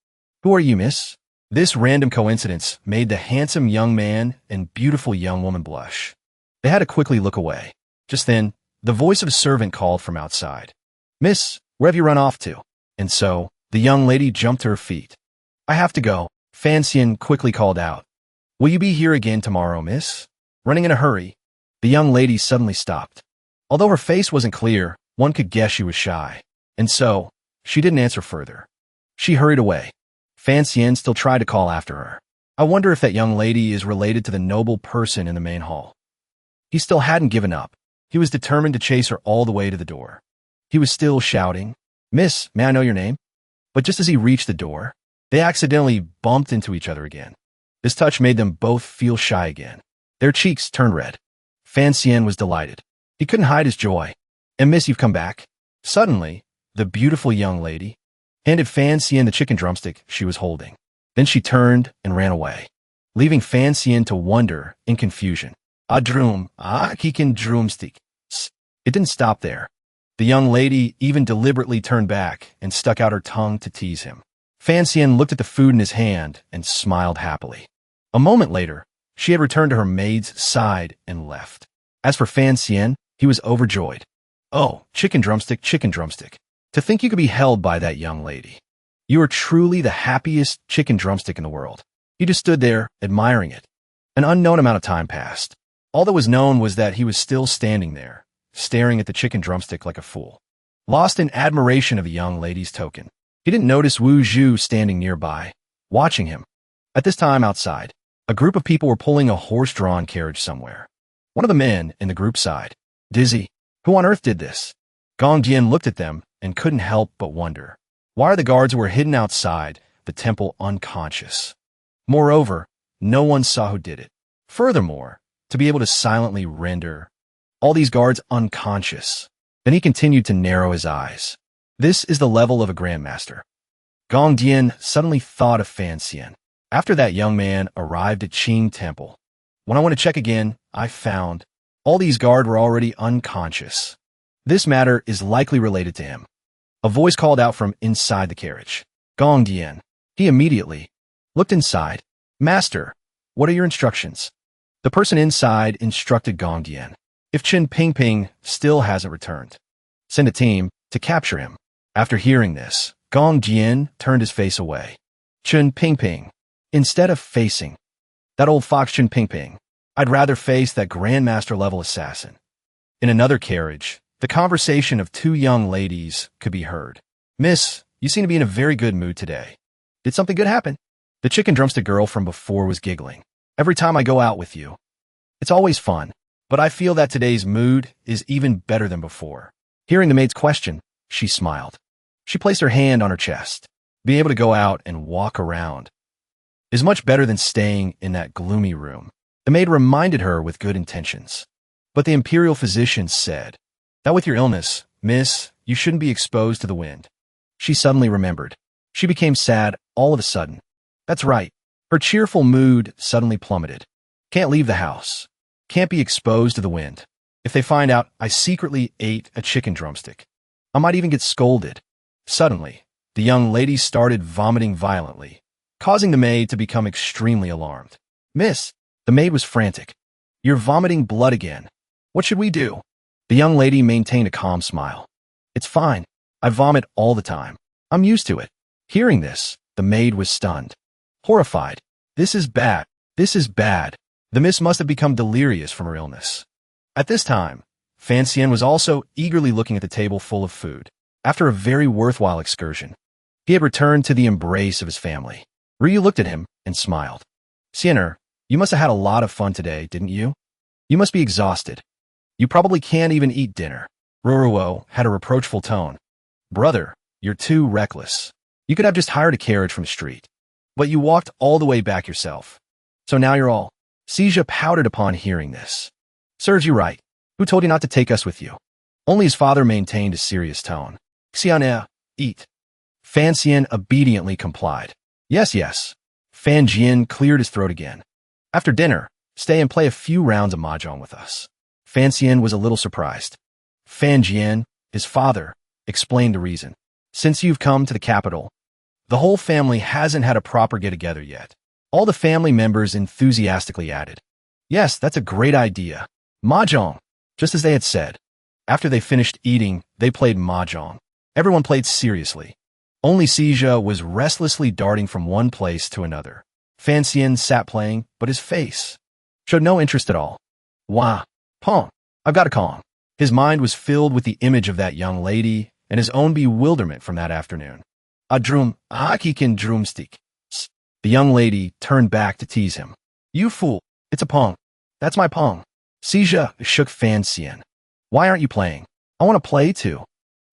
Who are you, miss? This random coincidence made the handsome young man and beautiful young woman blush. They had to quickly look away. Just then, the voice of a servant called from outside. Miss, where have you run off to? And so, the young lady jumped to her feet. I have to go, Fiancee quickly called out. Will you be here again tomorrow, miss? Running in a hurry, the young lady suddenly stopped. Although her face wasn't clear, one could guess she was shy. And so, she didn't answer further. She hurried away. Fiancee still tried to call after her. I wonder if that young lady is related to the noble person in the main hall. He still hadn't given up. He was determined to chase her all the way to the door. He was still shouting, Miss, may I know your name? But just as he reached the door, they accidentally bumped into each other again. This touch made them both feel shy again. Their cheeks turned red. Fiancee was delighted. He couldn't hide his joy. And miss, you've come back. Suddenly, the beautiful young lady handed Fiancee the chicken drumstick she was holding. Then she turned and ran away, leaving Fiancee to wonder in confusion. Kikin drumstick. It didn't stop there. The young lady even deliberately turned back and stuck out her tongue to tease him. Fiancee looked at the food in his hand and smiled happily. A moment later, she had returned to her maid's side and left. As for Fiancee, he was overjoyed. Oh, chicken drumstick, chicken drumstick. To think you could be held by that young lady. You are truly the happiest chicken drumstick in the world. He just stood there, admiring it. An unknown amount of time passed. All that was known was that he was still standing there, staring at the chicken drumstick like a fool, lost in admiration of the young lady's token. He didn't notice Wuhu standing nearby, watching him. At this time outside, a group of people were pulling a horse-drawn carriage somewhere. One of the men in the group sighed. Dizzy, who on earth did this? Gong Dian looked at them and couldn't help but wonder. Why are the guards who were hidden outside the temple unconscious? Moreover, no one saw who did it. Furthermore, to be able to silently render all these guards unconscious. Then he continued to narrow his eyes. This is the level of a grandmaster. Gong Dian suddenly thought of Fiancee. After that young man arrived at Qing Temple, when I went to check again, I found all these guards were already unconscious. This matter is likely related to him. A voice called out from inside the carriage. Gong Dian. He immediately looked inside. Master, what are your instructions? The person inside instructed Gong Dian. If Chen Pingping still hasn't returned, send a team to capture him. After hearing this, Gong Dian turned his face away. Chen Pingping. Instead of facing that old fox Chen Pingping, I'd rather face that grandmaster-level assassin. In another carriage, the conversation of two young ladies could be heard. Miss, you seem to be in a very good mood today. Did something good happen? The chicken drumstick girl from before was giggling. Every time I go out with you, it's always fun, but I feel that today's mood is even better than before. Hearing the maid's question, she smiled. She placed her hand on her chest. Being able to go out and walk around is much better than staying in that gloomy room. The maid reminded her with good intentions. But the imperial physician said, "That with your illness, miss, you shouldn't be exposed to the wind." She suddenly remembered. She became sad all of a sudden. That's right. Her cheerful mood suddenly plummeted. Can't leave the house. Can't be exposed to the wind. If they find out I secretly ate a chicken drumstick, I might even get scolded. Suddenly, the young lady started vomiting violently, causing the maid to become extremely alarmed. "Miss," the maid was frantic. "You're vomiting blood again. What should we do?" The young lady maintained a calm smile. "It's fine. I vomit all the time. I'm used to it." Hearing this, the maid was stunned. Horrified. This is bad. This is bad. The miss must have become delirious from her illness. At this time, Fancian was also eagerly looking at the table full of food. After a very worthwhile excursion, he had returned to the embrace of his family. Ryu looked at him and smiled. "Siener, you must have had a lot of fun today, didn't you? You must be exhausted. You probably can't even eat dinner." Ruruo had a reproachful tone. "Brother, you're too reckless. You could have just hired a carriage from the street. But you walked all the way back yourself. So now you're all..." Fay pouted upon hearing this. "Serves you right. Who told you not to take us with you?" Only his father maintained a serious tone. "Xian'e, eat." Fancian obediently complied. "Yes, yes." Fan Jian cleared his throat again. "After dinner, stay and play a few rounds of mahjong with us." Fancian was a little surprised. Fan Jian, his father, explained the reason. "Since you've come to the capital, the whole family hasn't had a proper get-together yet." All the family members enthusiastically added, "Yes, that's a great idea. Mahjong," just as they had said. After they finished eating, they played mahjong. Everyone played seriously. Only Fay Jia was restlessly darting from one place to another. Fancian sat playing, but his face showed no interest at all. "Wah, Pong, I've got a Kong." His mind was filled with the image of that young lady and his own bewilderment from that afternoon. "A drum, can drumstick." The young lady turned back to tease him. "You fool, it's a Pong. That's my Pong." Fay Jia shook Fancian. "Why aren't you playing? I want to play too."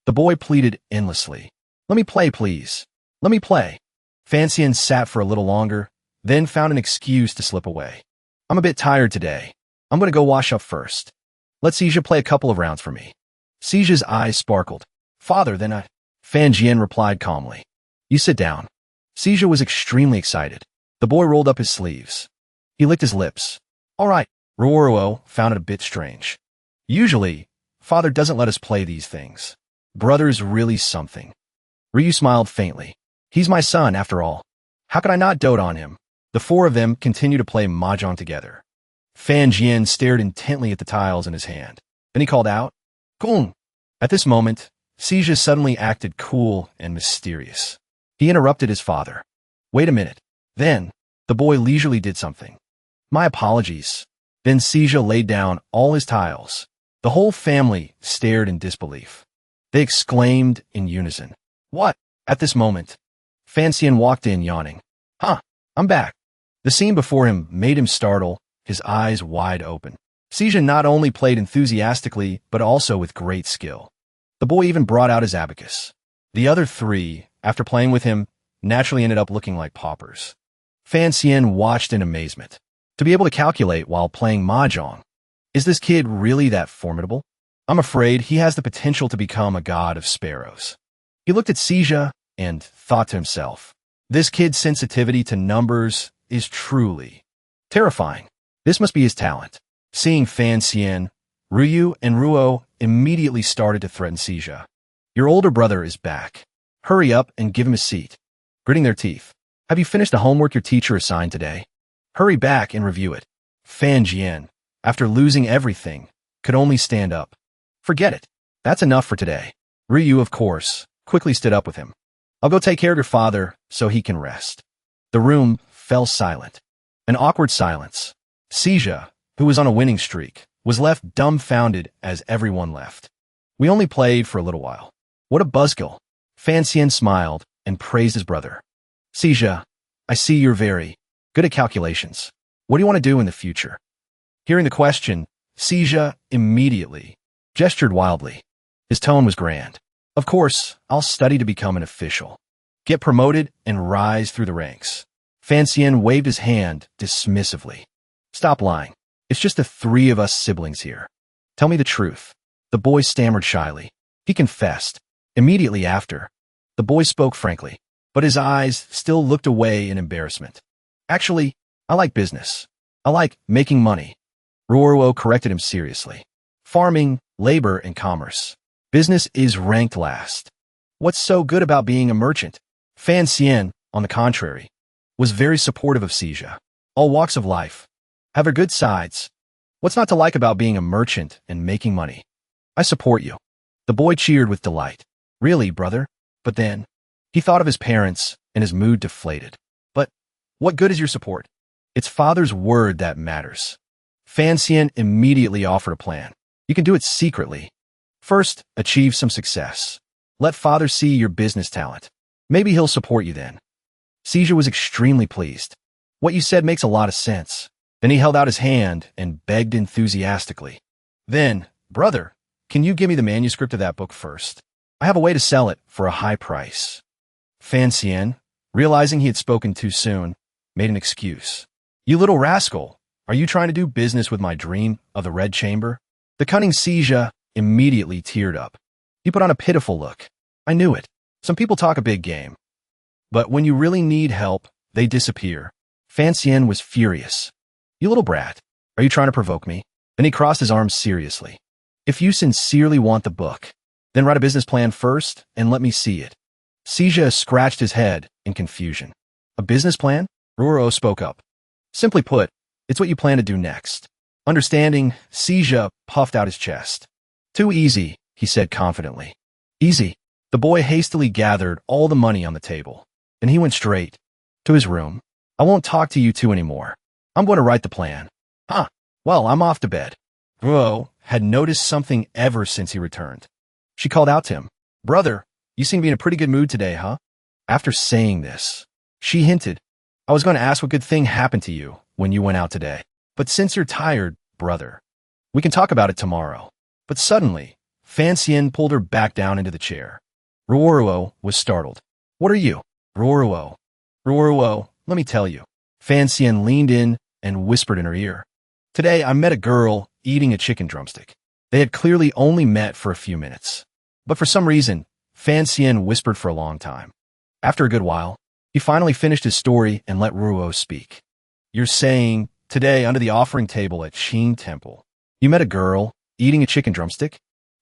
The boy pleaded endlessly. "Let me play, please. Let me play." Fancian sat for a little longer, then found an excuse to slip away. "I'm a bit tired today. I'm going to go wash up first. Let Fay Jia play a couple of rounds for me." Fay Jia's eyes sparkled. "Father, then I..." Fan Jian replied calmly. "You sit down." Fay Jia was extremely excited. The boy rolled up his sleeves. He licked his lips. "All right." Ruruo found it a bit strange. "Usually, father doesn't let us play these things. Brother's really something." Ryu smiled faintly. "He's my son, after all. How could I not dote on him?" The four of them continued to play mahjong together. Fan Jian stared intently at the tiles in his hand. Then he called out, "Kung!" At this moment, Fay Jia suddenly acted cool and mysterious. He interrupted his father. "Wait a minute." Then, the boy leisurely did something. "My apologies." Then Fay Jia laid down all his tiles. The whole family stared in disbelief. They exclaimed in unison, "What?" At this moment, Fancian walked in yawning. "Huh, I'm back." The scene before him made him startle, his eyes wide open. Fay Jia not only played enthusiastically, but also with great skill. The boy even brought out his abacus. The other three, after playing with him, naturally ended up looking like paupers. Fancian watched in amazement. To be able to calculate while playing mahjong. Is this kid really that formidable? I'm afraid he has the potential to become a god of sparrows. He looked at Fay Jia and thought to himself, this kid's sensitivity to numbers is truly terrifying. This must be his talent. Seeing Fancian, Ryu and Ruo immediately started to threaten Fay Jia. "Your older brother is back. Hurry up and give him a seat." Gritting their teeth. "Have you finished the homework your teacher assigned today? Hurry back and review it." Fan Jian, after losing everything, could only stand up. "Forget it. That's enough for today." Ryu, of course, quickly stood up with him. "I'll go take care of your father so he can rest." The room fell silent. An awkward silence. Fay Jia, who was on a winning streak, was left dumbfounded as everyone left. "We only played for a little while." "What a buzzkill." Fancian smiled and praised his brother. "Fay Jia, I see you're very good at calculations. What do you want to do in the future?" Hearing the question, Fay Jia immediately gestured wildly. His tone was grand. "Of course, I'll study to become an official. Get promoted and rise through the ranks." Fancian waved his hand dismissively. Stop lying. It's just the three of us siblings here. Tell me the truth. The boy stammered shyly. He confessed. Immediately after, the boy spoke frankly, but his eyes still looked away in embarrassment. Actually, I like business. I like making money. Ruoro corrected him seriously. Farming, labor, and commerce. Business is ranked last. What's so good about being a merchant? Fan Xian, on the contrary, was very supportive of Fay Jia. All walks of life have their good sides. What's not to like about being a merchant and making money? I support you. The boy cheered with delight. Really, brother? But then, he thought of his parents and his mood deflated. But what good is your support? It's father's word that matters. Fan Xian immediately offered a plan. You can do it secretly. First, achieve some success. Let father see your business talent. Maybe he'll support you then. Fay Jia was extremely pleased. What you said makes a lot of sense. Then he held out his hand and begged enthusiastically. Then, brother, can you give me the manuscript of that book first? I have a way to sell it for a high price. Fan Xian, realizing he had spoken too soon, made an excuse. You little rascal, are you trying to do business with my dream of the Red Chamber? The cunning Fay Jia immediately teared up. He put on a pitiful look. I knew it. Some people talk a big game. But when you really need help, they disappear. Fan Xian was furious. You little brat, are you trying to provoke me? Then he crossed his arms seriously. If you sincerely want the book, then write a business plan first and let me see it. Fay Jia scratched his head in confusion. A business plan? Ruoro spoke up. Simply put, it's what you plan to do next. Understanding, Fay Jia puffed out his chest. Too easy, he said confidently. Easy. The boy hastily gathered all the money on the table. Then he went straight to his room. I won't talk to you two anymore. I'm going to write the plan. Huh. Well, I'm off to bed. Ruo had noticed something ever since he returned. She called out to him. Brother, you seem to be in a pretty good mood today, huh? After saying this, she hinted, I was going to ask what good thing happened to you when you went out today. But since you're tired, brother, we can talk about it tomorrow. But suddenly, Fan Xian pulled her back down into the chair. Ruoro was startled. What are you? Ruoro, let me tell you. Fan Xian leaned in and whispered in her ear. Today, I met a girl eating a chicken drumstick. They had clearly only met for a few minutes. But for some reason, Fan Xian whispered for a long time. After a good while, he finally finished his story and let Ruo speak. You're saying, today under the offering table at Qin Temple, you met a girl eating a chicken drumstick?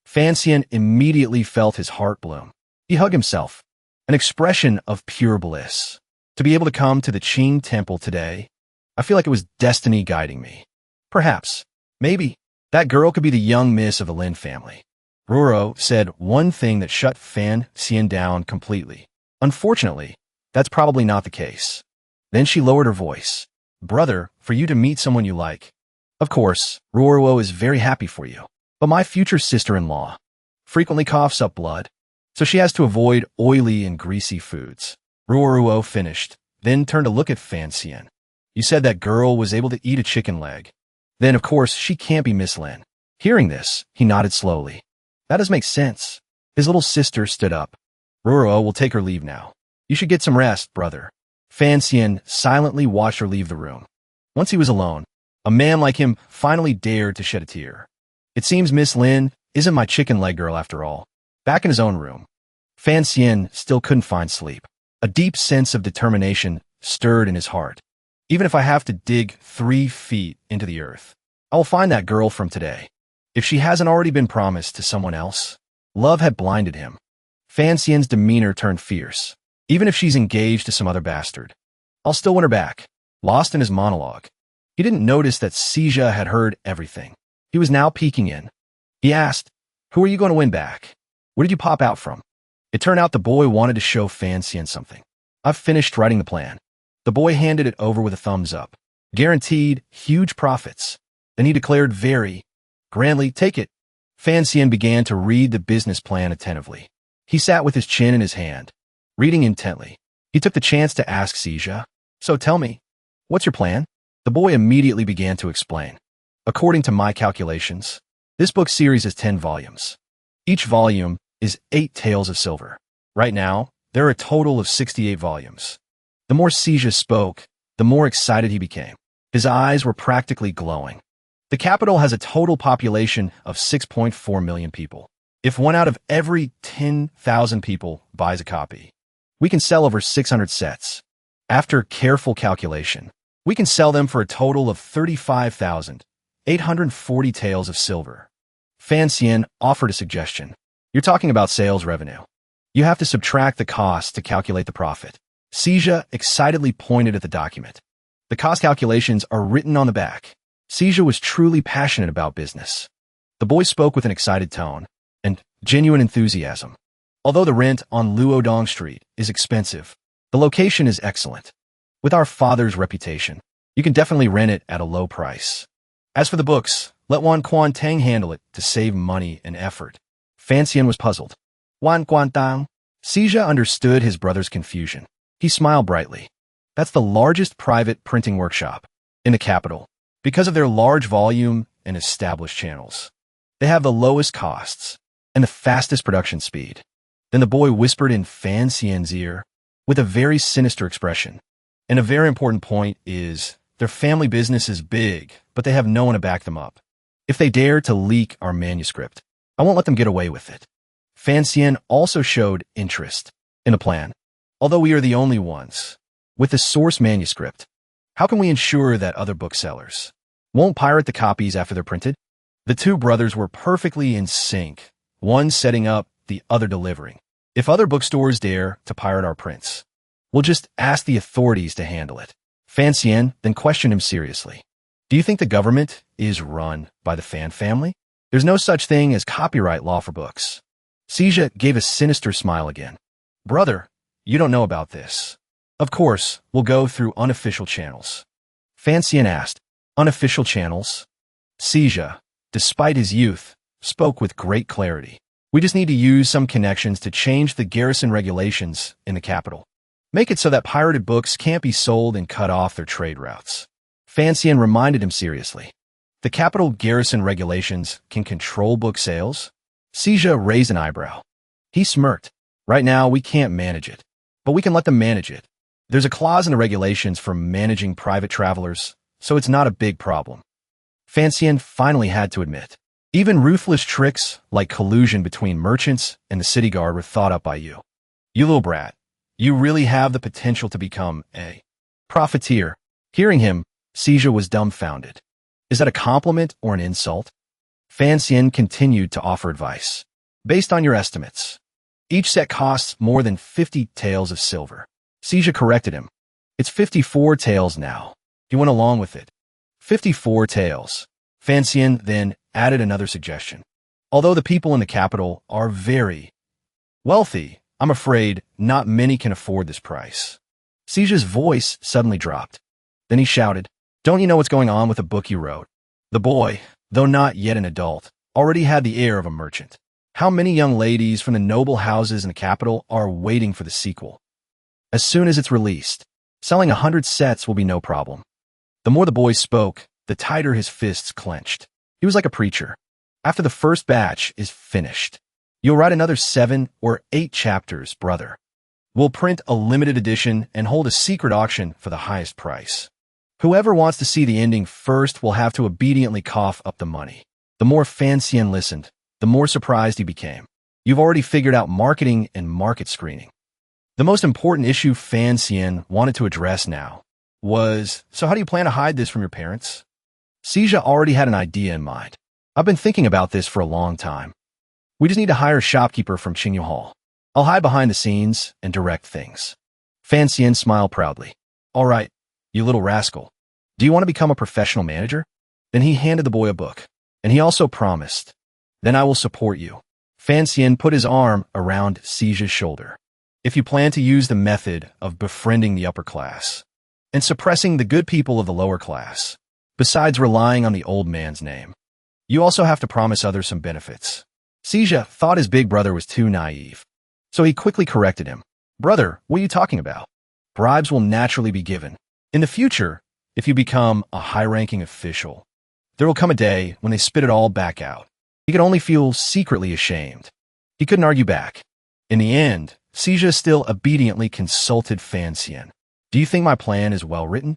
Fan Xian immediately felt his heart bloom. He hugged himself, an expression of pure bliss. To be able to come to the Qin Temple today, I feel like it was destiny guiding me. Perhaps, maybe, that girl could be the young miss of the Lin family. Ruoro said one thing that shut Fan Xian down completely. Unfortunately, that's probably not the case. Then she lowered her voice. Brother, for you to meet someone you like. Of course, Ruoro is very happy for you. But my future sister-in-law frequently coughs up blood, so she has to avoid oily and greasy foods. Ruoro finished, then turned to look at Fan Xian. You said that girl was able to eat a chicken leg. Then, of course, she can't be Miss Lin. Hearing this, he nodded slowly. That does make sense. His little sister stood up. Ruoro will take her leave now. You should get some rest, brother. Fan Xian silently watched her leave the room. Once he was alone, a man like him finally dared to shed a tear. It seems Miss Lin isn't my chicken leg girl after all. Back in his own room, Fan Xian still couldn't find sleep. A deep sense of determination stirred in his heart. Even if I have to dig 3 feet into the earth, I will find that girl from today. If she hasn't already been promised to someone else, love had blinded him. Fan Xian's demeanor turned fierce. Even if she's engaged to some other bastard, I'll still win her back. Lost in his monologue, he didn't notice that Fay Jia had heard everything. He was now peeking in. He asked, who are you going to win back? Where did you pop out from? It turned out the boy wanted to show Fan Xian something. I've finished writing the plan. The boy handed it over with a thumbs up. Guaranteed huge profits. Then he declared very grandly, take it. Fan Xian began to read the business plan attentively. He sat with his chin in his hand, reading intently. He took the chance to ask Fay Jia, so tell me, what's your plan? The boy immediately began to explain. According to my calculations, this book series is 10 volumes. Each volume is 8 tales of silver. Right now, there are a total of 68 volumes. The more Fay Jia spoke, the more excited he became. His eyes were practically glowing. The capital has a total population of 6.4 million people. If 1 out of every 10,000 people buys a copy, we can sell over 600 sets. After careful calculation, we can sell them for a total of 35,840 taels of silver. Fiancee offered a suggestion. You're talking about sales revenue. You have to subtract the cost to calculate the profit. Fay Jia excitedly pointed at the document. The cost calculations are written on the back. Fay Jia was truly passionate about business. The boy spoke with an excited tone and genuine enthusiasm. Although the rent on Luodong Street is expensive, the location is excellent. With our father's reputation, you can definitely rent it at a low price. As for the books, let Wan Quan Tang handle it to save money and effort. Fiancee was puzzled. Wan Quan Tang? Fay Jia understood his brother's confusion. He smiled brightly. That's the largest private printing workshop in the capital. Because of their large volume and established channels, they have the lowest costs and the fastest production speed. Then the boy whispered in Fiance's ear with a very sinister expression. And a very important point is their family business is big, but they have no one to back them up. If they dare to leak our manuscript, I won't let them get away with it. Fiancee also showed interest in the plan. Although we are the only ones with the source manuscript, how can we ensure that other booksellers won't pirate the copies after they're printed? The two brothers were perfectly in sync, one setting up, the other delivering. If other bookstores dare to pirate our prints, we'll just ask the authorities to handle it. Fiancee then questioned him seriously. Do you think the government is run by the Fan family? There's no such thing as copyright law for books. Fay Jia gave a sinister smile again. Brother, you don't know about this. Of course, we'll go through unofficial channels. Fiancee asked, unofficial channels? Fay Jia, despite his youth, spoke with great clarity. We just need to use some connections to change the garrison regulations in the capital. Make it so that pirated books can't be sold and cut off their trade routes. Fiancee reminded him seriously. The capital garrison regulations can control book sales? Fay Jia raised an eyebrow. He smirked. Right now, we can't manage it, but we can let them manage it. There's a clause in the regulations for managing private travelers, so it's not a big problem. Fiancee finally had to admit. Even ruthless tricks like collusion between merchants and the city guard were thought up by you. You little brat, you really have the potential to become a profiteer. Hearing him, Fay Jia was dumbfounded. Is that a compliment or an insult? Fiancee continued to offer advice. Based on your estimates, each set costs more than 50 taels of silver. Fay Jia corrected him. It's 54 taels now. He went along with it. 54 taels. Fiancee then added another suggestion. Although the people in the capital are very wealthy, I'm afraid not many can afford this price. Fay Jia's voice suddenly dropped. Then he shouted, Don't you know what's going on with the book you wrote? The boy, though not yet an adult, already had the air of a merchant. How many young ladies from the noble houses in the capital are waiting for the sequel? As soon as it's released, selling 100 sets will be no problem. The more the boy spoke, the tighter his fists clenched. He was like a preacher. After the first batch is finished, you'll write another 7 or 8 chapters, brother. We'll print a limited edition and hold a secret auction for the highest price. Whoever wants to see the ending first will have to obediently cough up the money. The more Fiancee listened, the more surprised he became. You've already figured out marketing and market screening. The most important issue Fiancee wanted to address now was, so how do you plan to hide this from your parents? Fay Jia already had an idea in mind. I've been thinking about this for a long time. We just need to hire a shopkeeper from Qingyu Hall. I'll hide behind the scenes and direct things. Fiancee smiled proudly. All right, you little rascal. Do you want to become a professional manager? Then he handed the boy a book, and he also promised, Then I will support you. Fiancee put his arm around Fay Jia's shoulder. If you plan to use the method of befriending the upper class and suppressing the good people of the lower class, besides relying on the old man's name, you also have to promise others some benefits. Fay Jia thought his big brother was too naive, so he quickly corrected him. Brother, what are you talking about? Bribes will naturally be given. In the future, if you become a high-ranking official, there will come a day when they spit it all back out. He could only feel secretly ashamed. He couldn't argue back. In the end, Fay Jia still obediently consulted Fiancee. Do you think my plan is well written?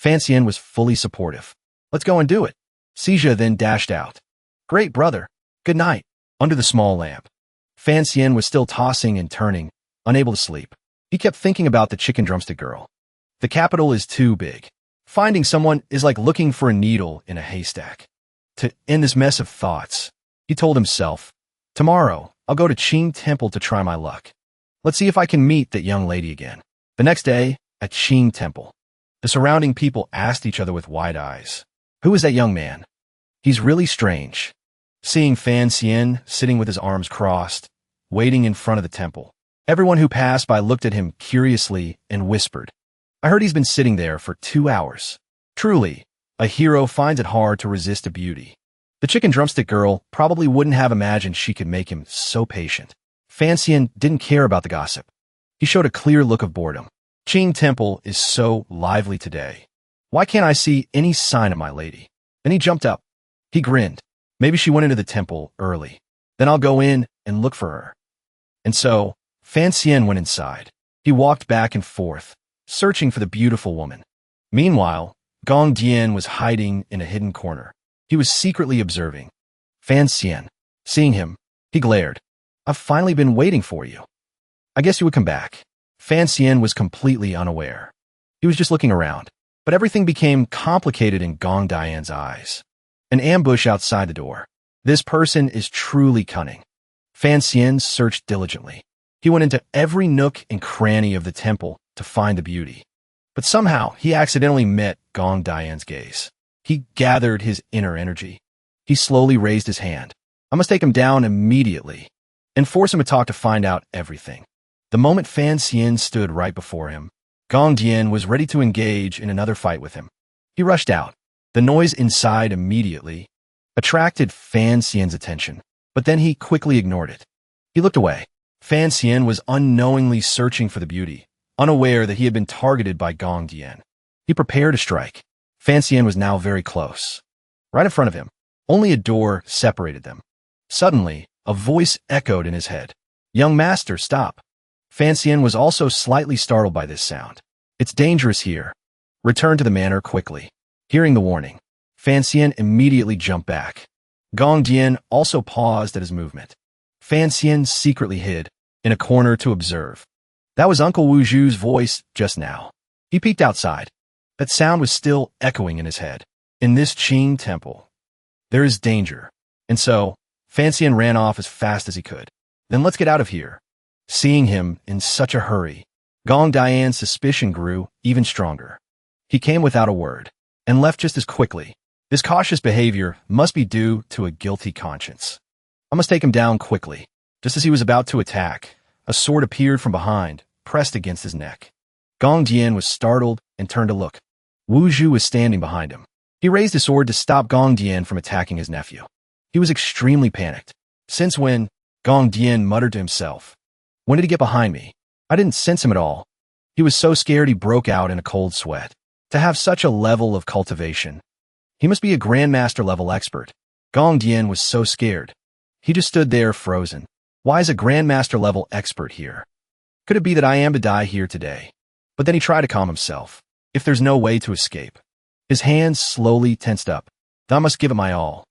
Fancian was fully supportive. Let's go and do it. Fay Jia then dashed out. Great, brother. Good night. Under the small lamp, Fancian was still tossing and turning, unable to sleep. He kept thinking about the chicken drumstick girl. The capital is too big. Finding someone is like looking for a needle in a haystack. To end this mess of thoughts, he told himself, tomorrow, I'll go to Qing Temple to try my luck. Let's see if I can meet that young lady again. The next day, at Qing Temple, the surrounding people asked each other with wide eyes, who is that young man? He's really strange. Seeing Fancian sitting with his arms crossed, waiting in front of the temple, everyone who passed by looked at him curiously and whispered, I heard he's been sitting there for 2 hours. Truly, a hero finds it hard to resist a beauty. The chicken drumstick girl probably wouldn't have imagined she could make him so patient. Fancian didn't care about the gossip. He showed a clear look of boredom. Qing Temple is so lively today. Why can't I see any sign of my lady? Then he jumped up. He grinned. Maybe she went into the temple early. Then I'll go in and look for her. And so, Fancian went inside. He walked back and forth, searching for the beautiful woman. Meanwhile, Gong Dian was hiding in a hidden corner. He was secretly observing. Fancian. Seeing him, he glared. I've finally been waiting for you. I guess you would come back. Fancian was completely unaware. He was just looking around. But everything became complicated in Gong Dian's eyes. An ambush outside the door. This person is truly cunning. Fancian searched diligently. He went into every nook and cranny of the temple to find the beauty. But somehow, he accidentally met Gong Dian's gaze. He gathered his inner energy. He slowly raised his hand. I must take him down immediately and force him to talk to find out everything. The moment Fancian stood right before him, Gong Dian was ready to engage in another fight with him. He rushed out. The noise inside immediately attracted Fancian's attention, but then he quickly ignored it. He looked away. Fancian was unknowingly searching for the beauty, unaware that he had been targeted by Gong Dian. He prepared to strike. Fancian was now very close. Right in front of him, only a door separated them. Suddenly, a voice echoed in his head. Young master, stop. Fancian was also slightly startled by this sound. It's dangerous here. Return to the manor quickly. Hearing the warning, Fancian immediately jumped back. Gong Dian also paused at his movement. Fancian secretly hid in a corner to observe. That was Uncle Wuju's voice just now. He peeked outside. That sound was still echoing in his head. In this Qing temple, there is danger. And so, Fancian ran off as fast as he could. Then let's get out of here. Seeing him in such a hurry, Gong Dian's suspicion grew even stronger. He came without a word and left just as quickly. This cautious behavior must be due to a guilty conscience. I must take him down quickly. Just as he was about to attack, a sword appeared from behind, pressed against his neck. Gong Dian was startled and turned to look. Wuju was standing behind him. He raised his sword to stop Gong Dian from attacking his nephew. He was extremely panicked. Since when? Gong Dian muttered to himself. When did he get behind me? I didn't sense him at all. He was so scared he broke out in a cold sweat. To have such a level of cultivation, he must be a grandmaster level expert. Gong Dian was so scared. He just stood there frozen. Why is a grandmaster level expert here? Could it be that I am to die here today? But then he tried to calm himself. If there's no way to escape. His hands slowly tensed up. I must give it my all.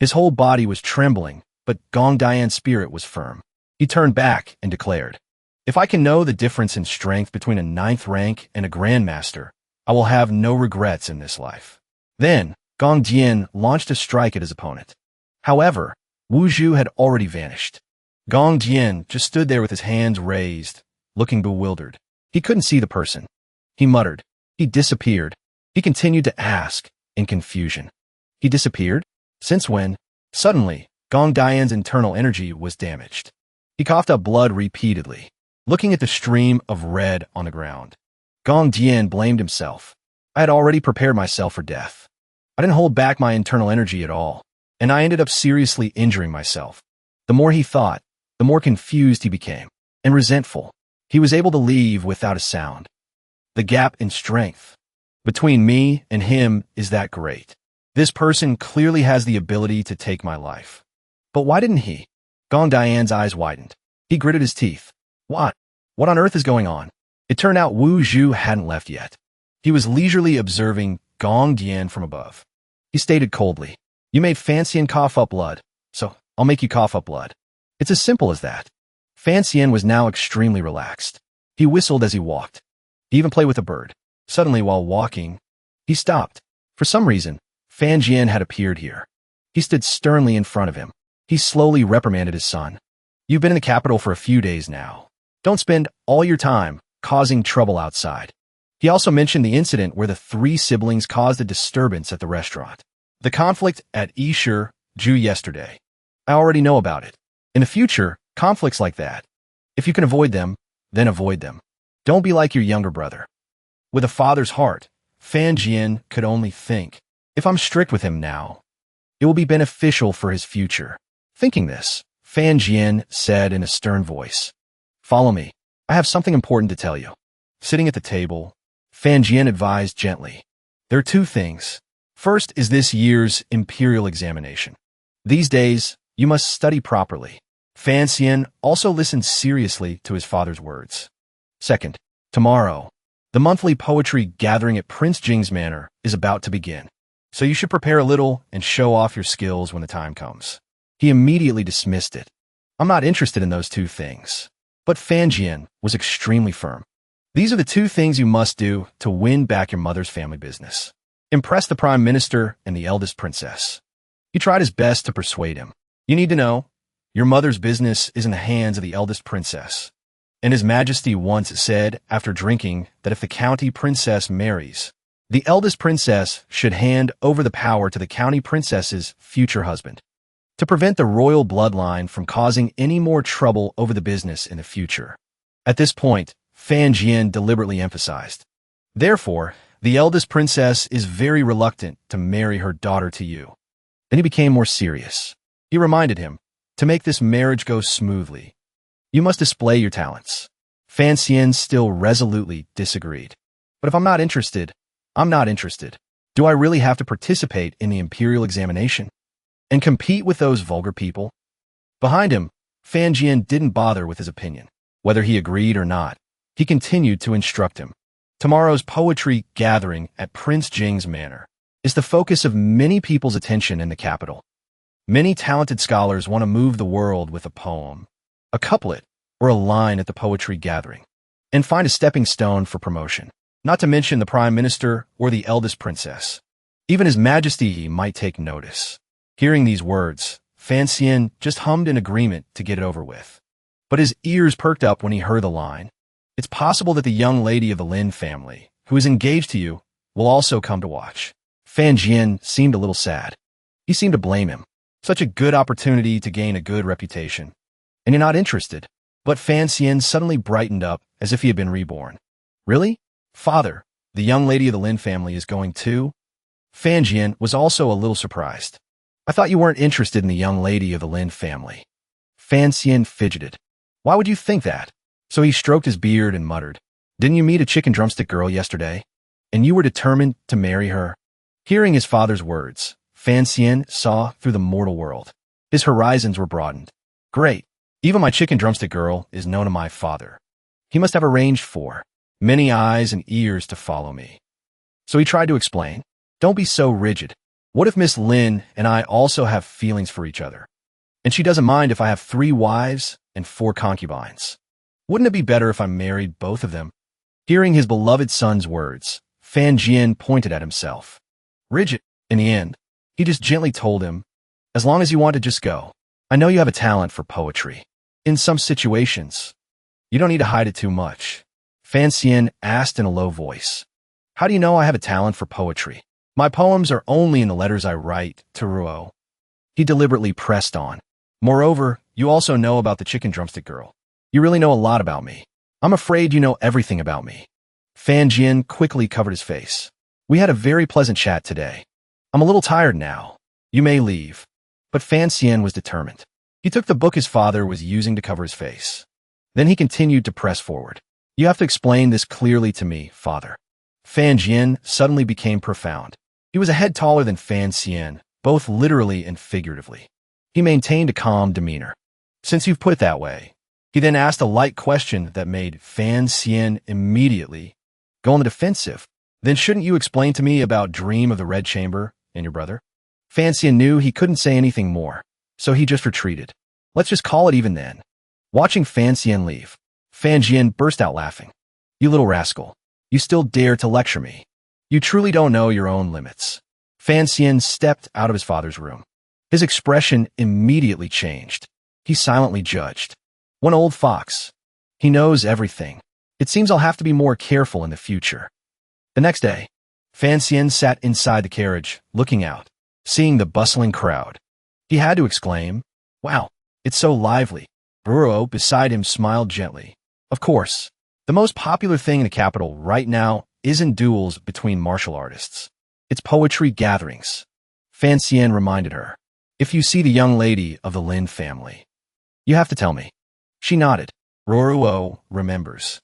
His whole body was trembling, but Gong Dian's spirit was firm. He turned back and declared, if I can know the difference in strength between a 9th rank and a grandmaster, I will have no regrets in this life. Then, Gong Dian launched a strike at his opponent. However, Wuju had already vanished. Gong Dian just stood there with his hands raised, looking bewildered. He couldn't see the person. He muttered. He disappeared. He continued to ask, in confusion. He disappeared? Since when? Suddenly, Gong Dian's internal energy was damaged. He coughed up blood repeatedly, looking at the stream of red on the ground. Gong Dian blamed himself. I had already prepared myself for death. I didn't hold back my internal energy at all, and I ended up seriously injuring myself. The more he thought, the more confused he became, and resentful. He was able to leave without a sound. The gap in strength between me and him is that great. This person clearly has the ability to take my life. But why didn't he? Gong Dian's eyes widened. He gritted his teeth. What? What on earth is going on? It turned out Wu Zhu hadn't left yet. He was leisurely observing Gong Dian from above. He stated coldly, "You made Fancian cough up blood, so I'll make you cough up blood." It's as simple as that. Fancian was now extremely relaxed. He whistled as he walked. He even played with a bird. Suddenly, while walking, he stopped. For some reason, Fan Jian had appeared here. He stood sternly in front of him. He slowly reprimanded his son. "You've been in the capital for a few days now. Don't spend all your time causing trouble outside." He also mentioned the incident where the three siblings caused a disturbance at the restaurant. The conflict at Yishu Ju yesterday. I already know about it. In the future, conflicts like that, if you can avoid them, then avoid them. Don't be like your younger brother. With a father's heart, Fan Jian could only think, if I'm strict with him now, it will be beneficial for his future. Thinking this, Fan Jian said in a stern voice, "Follow me. I have something important to tell you." Sitting at the table, Fan Jian advised gently, "There are two things. First is this year's imperial examination. These days, you must study properly." Fan Xian also listened seriously to his father's words. Second, tomorrow, the monthly poetry gathering at Prince Jing's Manor is about to begin, so you should prepare a little and show off your skills when the time comes. He immediately dismissed it. "I'm not interested in those two things." But Fan Jian was extremely firm. "These are the two things you must do to win back your mother's family business. Impress the Prime Minister and the eldest princess." He tried his best to persuade him. "You need to know, your mother's business is in the hands of the eldest princess. And His Majesty once said after drinking that if the county princess marries, the eldest princess should hand over the power to the county princess's future husband, to prevent the royal bloodline from causing any more trouble over the business in the future." At this point, Fan Jian deliberately emphasized, "Therefore, the eldest princess is very reluctant to marry her daughter to you." Then he became more serious. He reminded him, "To make this marriage go smoothly, you must display your talents." Fan Xian still resolutely disagreed. "But if I'm not interested, I'm not interested. Do I really have to participate in the imperial examination and compete with those vulgar people?" Behind him, Fan Jian didn't bother with his opinion. Whether he agreed or not, he continued to instruct him. "Tomorrow's poetry gathering at Prince Jing's Manor is the focus of many people's attention in the capital. Many talented scholars want to move the world with a poem, a couplet, or a line at the poetry gathering, and find a stepping stone for promotion, not to mention the Prime Minister or the eldest princess. Even His Majesty might take notice." Hearing these words, Fan Xian just hummed in agreement to get it over with. But his ears perked up when he heard the line, "It's possible that the young lady of the Lin family, who is engaged to you, will also come to watch." Fan Jian seemed a little sad. He seemed to blame him. Such a good opportunity to gain a good reputation. And you're not interested. But Fan Xian suddenly brightened up as if he had been reborn. "Really? Father, the young lady of the Lin family is going too?" Fan Jian was also a little surprised. "I thought you weren't interested in the young lady of the Lin family." Fan Xian fidgeted. "Why would you think that?" So he stroked his beard and muttered, "Didn't you meet a chicken drumstick girl yesterday? And you were determined to marry her?" Hearing his father's words, Fan Xian saw through the mortal world. His horizons were broadened. "Great. Even my chicken drumstick girl is known to my father. He must have arranged for many eyes and ears to follow me." So he tried to explain, "Don't be so rigid. What if Miss Lin and I also have feelings for each other? And she doesn't mind if I have 3 wives and 4 concubines. Wouldn't it be better if I married both of them?" Hearing his beloved son's words, Fan Jian pointed at himself. Rigid, in the end, he just gently told him, "As long as you want to just go. I know you have a talent for poetry. In some situations, you don't need to hide it too much." Fan Xian asked in a low voice, "How do you know I have a talent for poetry? My poems are only in the letters I write to Ruo." He deliberately pressed on. "Moreover, you also know about the chicken drumstick girl. You really know a lot about me. I'm afraid you know everything about me." Fan Jian quickly covered his face. "We had a very pleasant chat today. I'm a little tired now. You may leave." But Fan Xian was determined. He took the book his father was using to cover his face. Then he continued to press forward. "You have to explain this clearly to me, father." Fan Jian suddenly became profound. He was a head taller than Fan Xian, both literally and figuratively. He maintained a calm demeanor. "Since you've put it that way," he then asked a light question that made Fan Xian immediately go on the defensive. Then shouldn't you explain to me about Dream of the Red Chamber and your brother? Fancian knew he couldn't say anything more, so he just retreated. Let's just call it even then. Watching Fancian leave, Fan Jian burst out laughing. You little rascal. You still dare to lecture me. You truly don't know your own limits. Fancian stepped out of his father's room. His expression immediately changed. He silently judged. One old fox. He knows everything. It seems I'll have to be more careful in the future. The next day, Fancian sat inside the carriage, looking out, seeing the bustling crowd. He had to exclaim, "Wow, it's so lively." Burrow beside him smiled gently. Of course, the most popular thing in the capital right now isn't duels between martial artists. It's poetry gatherings. Fancian reminded her. If you see the young lady of the Lin family, you have to tell me. She nodded. Ruruo remembers.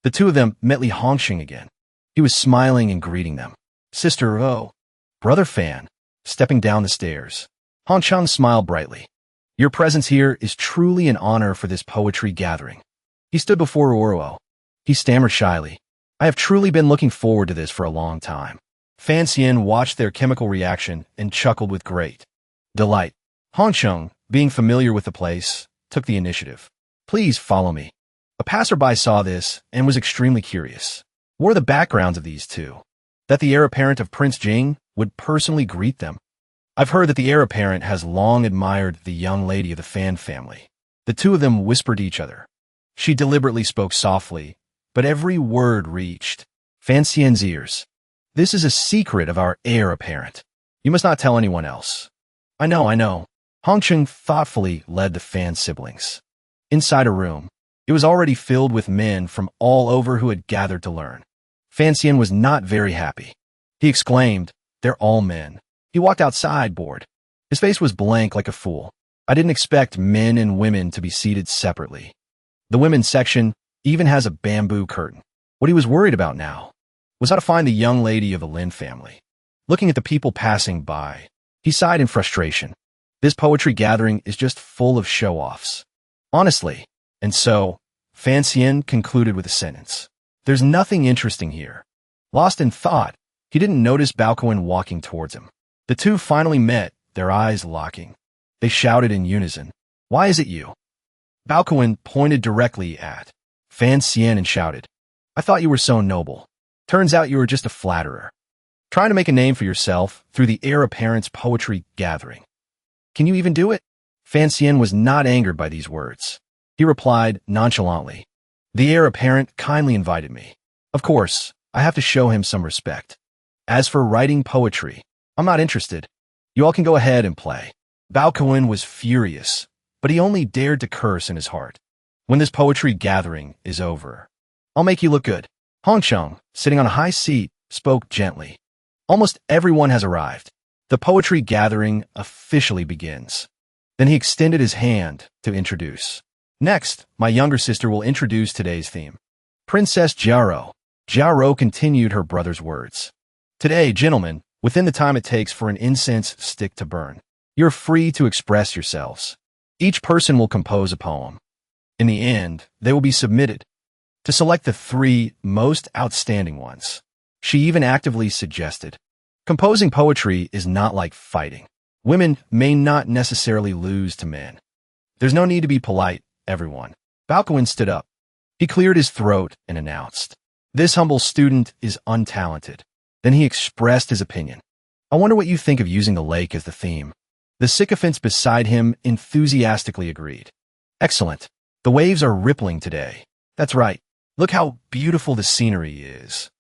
The two of them met Li Hongxing again. He was smiling and greeting them. Sister Oh, Brother Fan, stepping down the stairs. Hongchang smiled brightly. Your presence here is truly an honor for this poetry gathering. He stood before Ruruo. He stammered shyly. I have truly been looking forward to this for a long time. Fancian watched their chemical reaction and chuckled with great delight. Hongcheng, being familiar with the place, took the initiative. Please follow me. A passerby saw this and was extremely curious. What are the backgrounds of these two? That the heir apparent of Prince Jing would personally greet them. I've heard that the heir apparent has long admired the young lady of the Fan family. The two of them whispered to each other. She deliberately spoke softly, but every word reached Fancian's ears. This is a secret of our heir apparent. You must not tell anyone else. I know. Hongcheng thoughtfully led the Fan siblings. Inside a room, it was already filled with men from all over who had gathered to learn. Fancian was not very happy. He exclaimed, They're all men. He walked outside, bored. His face was blank like a fool. I didn't expect men and women to be seated separately. The women's section even has a bamboo curtain. What he was worried about now was how to find the young lady of the Lin family. Looking at the people passing by, he sighed in frustration. This poetry gathering is just full of show-offs. Honestly. And so, Fancian concluded with a sentence. There's nothing interesting here. Lost in thought, he didn't notice Baocoen walking towards him. The two finally met, their eyes locking. They shouted in unison. Why is it you? Baocoen pointed directly at Fancian and shouted. I thought you were so noble. Turns out you were just a flatterer. Trying to make a name for yourself through the heir apparent's poetry gathering. Can you even do it? Fancian was not angered by these words. He replied nonchalantly. The heir apparent kindly invited me. Of course, I have to show him some respect. As for writing poetry, I'm not interested. You all can go ahead and play. Baocoen was furious, but he only dared to curse in his heart. When this poetry gathering is over, I'll make you look good. Hongcheng, sitting on a high seat, spoke gently. Almost everyone has arrived. The poetry gathering officially begins. Then he extended his hand to introduce. Next, my younger sister will introduce today's theme. Princess Jiaro. Jiaro continued her brother's words. Today, gentlemen, within the time it takes for an incense stick to burn, you're free to express yourselves. Each person will compose a poem. In the end, they will be submitted to select the 3 most outstanding ones. She even actively suggested, composing poetry is not like fighting. Women may not necessarily lose to men. There's no need to be polite, everyone. Baocoen stood up. He cleared his throat and announced, this humble student is untalented. Then he expressed his opinion. I wonder what you think of using the lake as the theme. The sycophants beside him enthusiastically agreed. Excellent. The waves are rippling today. That's right. Look how beautiful the scenery is.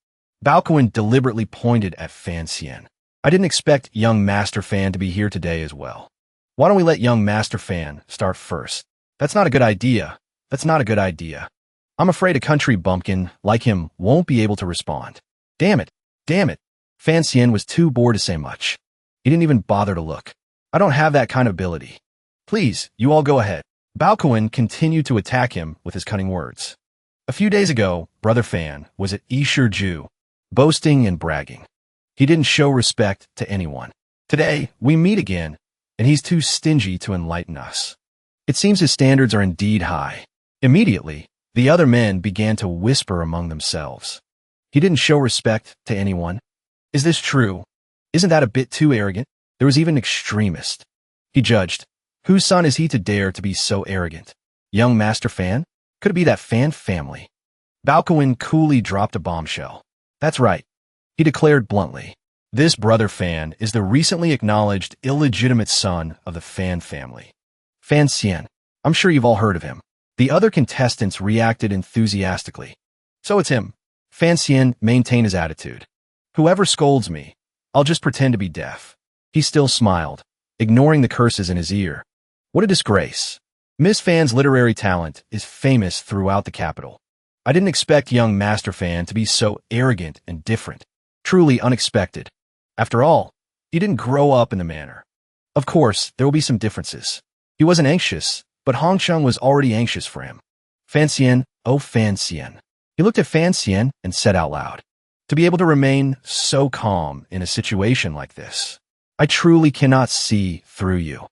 Baocoen deliberately pointed at Fancian. I didn't expect young Master Fan to be here today as well. Why don't we let young Master Fan start first? That's not a good idea. I'm afraid a country bumpkin like him won't be able to respond. Damn it. Fancian was too bored to say much. He didn't even bother to look. I don't have that kind of ability. Please, you all go ahead. Baocoen continued to attack him with his cunning words. A few days ago, Brother Fan was at Yishiju, boasting and bragging. He didn't show respect to anyone. Today, we meet again, and he's too stingy to enlighten us. It seems his standards are indeed high. Immediately, the other men began to whisper among themselves. He didn't show respect to anyone. Is this true? Isn't that a bit too arrogant? There was even an extremist. He judged. Whose son is he to dare to be so arrogant? Young Master Fan? Could it be that Fan family? Balkowin coolly dropped a bombshell. That's right. He declared bluntly. This brother Fan is the recently acknowledged illegitimate son of the Fan family. Fan Xian. I'm sure you've all heard of him. The other contestants reacted enthusiastically. So it's him. Fan Xian maintained his attitude. Whoever scolds me, I'll just pretend to be deaf. He still smiled, ignoring the curses in his ear. What a disgrace. Miss Fan's literary talent is famous throughout the capital. I didn't expect young Master Fan to be so arrogant and different. Truly unexpected. After all, he didn't grow up in the manor. Of course, there will be some differences. He wasn't anxious, but Hongsheng was already anxious for him. Fan Xian, oh Fan Xian. He looked at Fan Xian and said out loud, to be able to remain so calm in a situation like this. I truly cannot see through you.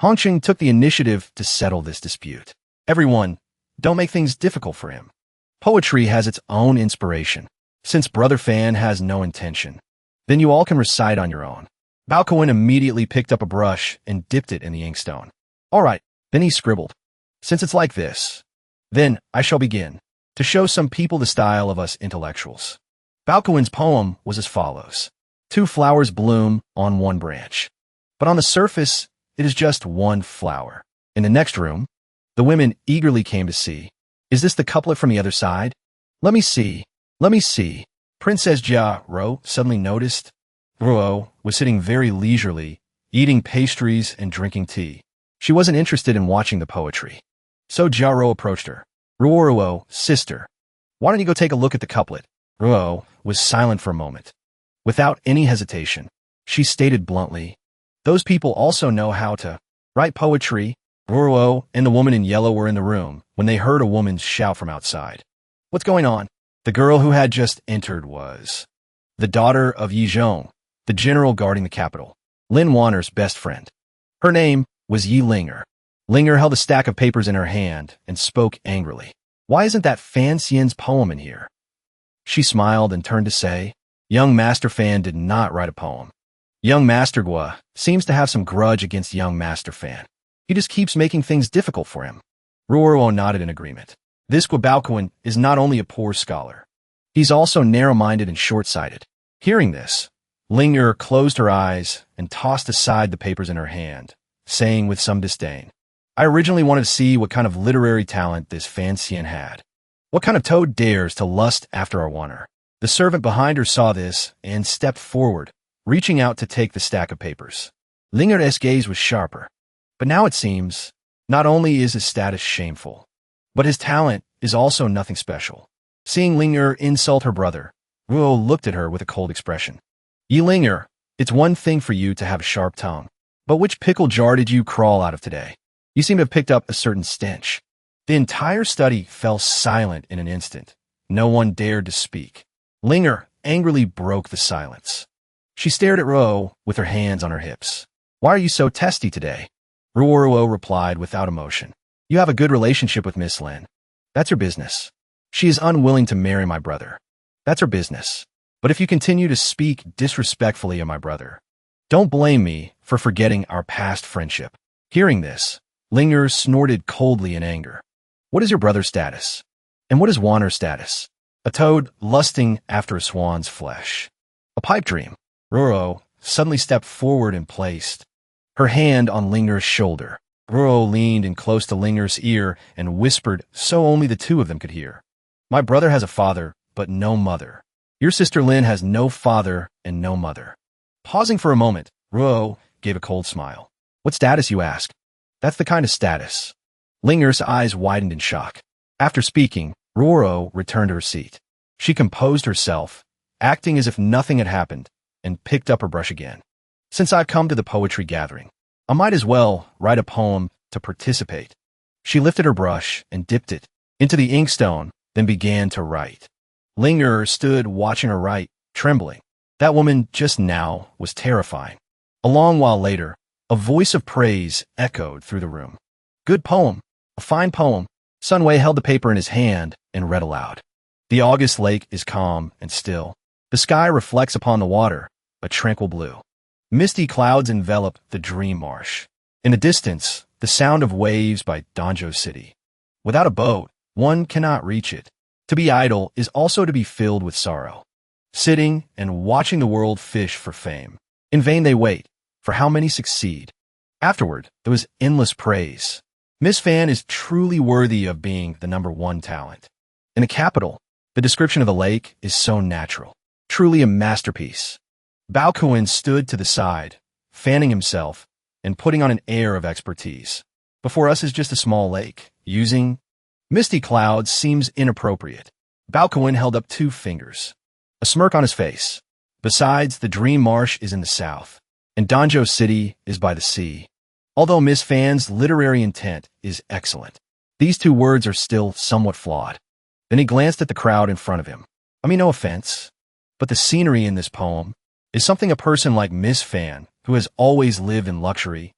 Hongsheng took the initiative to settle this dispute. Everyone, don't make things difficult for him. Poetry has its own inspiration. Since Brother Fan has no intention, then you all can recite on your own. Balkowin immediately picked up a brush and dipped it in the inkstone. All right, then he scribbled. Since it's like this, then I shall begin, to show some people the style of us intellectuals. Balkowin's poem was as follows. 2 flowers bloom on one branch, but on the surface, it is just one flower. In the next room, the women eagerly came to see. Is this the couplet from the other side? Let me see. Let me see. Princess Jia Ro suddenly noticed. Ruo was sitting very leisurely, eating pastries and drinking tea. She wasn't interested in watching the poetry. So Jia Ro approached her. Ruo, sister, why don't you go take a look at the couplet? Ruo was silent for a moment. Without any hesitation, she stated bluntly, those people also know how to write poetry. Ruo and the woman in yellow were in the room when they heard a woman's shout from outside. What's going on? The girl who had just entered was the daughter of Yi Zhong, the general guarding the capital, Lin Wanner's best friend. Her name was Yi Linger. Linger held a stack of papers in her hand and spoke angrily. Why isn't that Fan Xian's poem in here? She smiled and turned to say, young Master Fan did not write a poem. Young Master Gua seems to have some grudge against young Master Fan. He just keeps making things difficult for him. Ruo nodded in agreement. This Gua Baoquan is not only a poor scholar. He's also narrow-minded and short-sighted. Hearing this, Linger closed her eyes and tossed aside the papers in her hand, saying with some disdain, I originally wanted to see what kind of literary talent this Fan Xian had. What kind of toad dares to lust after our Wanner? The servant behind her saw this and stepped forward, reaching out to take the stack of papers. Linger's gaze was sharper. But now it seems, not only is his status shameful, but his talent is also nothing special. Seeing Linger insult her brother, Ruo looked at her with a cold expression. Yi Linger, it's one thing for you to have a sharp tongue, but which pickle jar did you crawl out of today? You seem to have picked up a certain stench. The entire study fell silent in an instant. No one dared to speak. Linger angrily broke the silence. She stared at Ruo with her hands on her hips. Why are you so testy today? Ruo replied without emotion. You have a good relationship with Miss Lin. That's her business. She is unwilling to marry my brother. That's her business. But if you continue to speak disrespectfully of my brother, don't blame me for forgetting our past friendship. Hearing this, Linger snorted coldly in anger. What is your brother's status? And what is Wanner's status? A toad lusting after a swan's flesh. A pipe dream. Ruo suddenly stepped forward and placed her hand on Linger's shoulder. Ruo leaned in close to Linger's ear and whispered so only the two of them could hear. My brother has a father, but no mother. Your sister Lin has no father and no mother. Pausing for a moment, Ruo gave a cold smile. What status, you ask? That's the kind of status. Linger's eyes widened in shock. After speaking, Ruo returned to her seat. She composed herself, acting as if nothing had happened, and picked up her brush again. Since I've come to the poetry gathering, I might as well write a poem to participate. She lifted her brush and dipped it into the inkstone, then began to write. Linger stood watching her write, trembling. That woman just now was terrifying. A long while later, a voice of praise echoed through the room. Good poem. A fine poem. Sunwei held the paper in his hand and read aloud. The August lake is calm and still. The sky reflects upon the water, a tranquil blue. Misty clouds envelop the dream marsh. In the distance, the sound of waves by Danjo city. Without a boat, one cannot reach it. To be idle is also to be filled with sorrow. Sitting and watching the world fish for fame. In vain they wait, for how many succeed? Afterward, there was endless praise. Miss Fan is truly worthy of being the #1 talent. In the capital, the description of the lake is so natural. Truly a masterpiece. Bao Kuan stood to the side, fanning himself and putting on an air of expertise. Before us is just a small lake. Using misty clouds seems inappropriate. Bao Kuan held up 2 fingers. A smirk on his face. Besides, the dream marsh is in the south, and Danjo City is by the sea. Although Miss Fan's literary intent is excellent, these 2 words are still somewhat flawed. Then he glanced at the crowd in front of him. I mean, no offense, but the scenery in this poem is something a person like Miss Fan, who has always lived in luxury,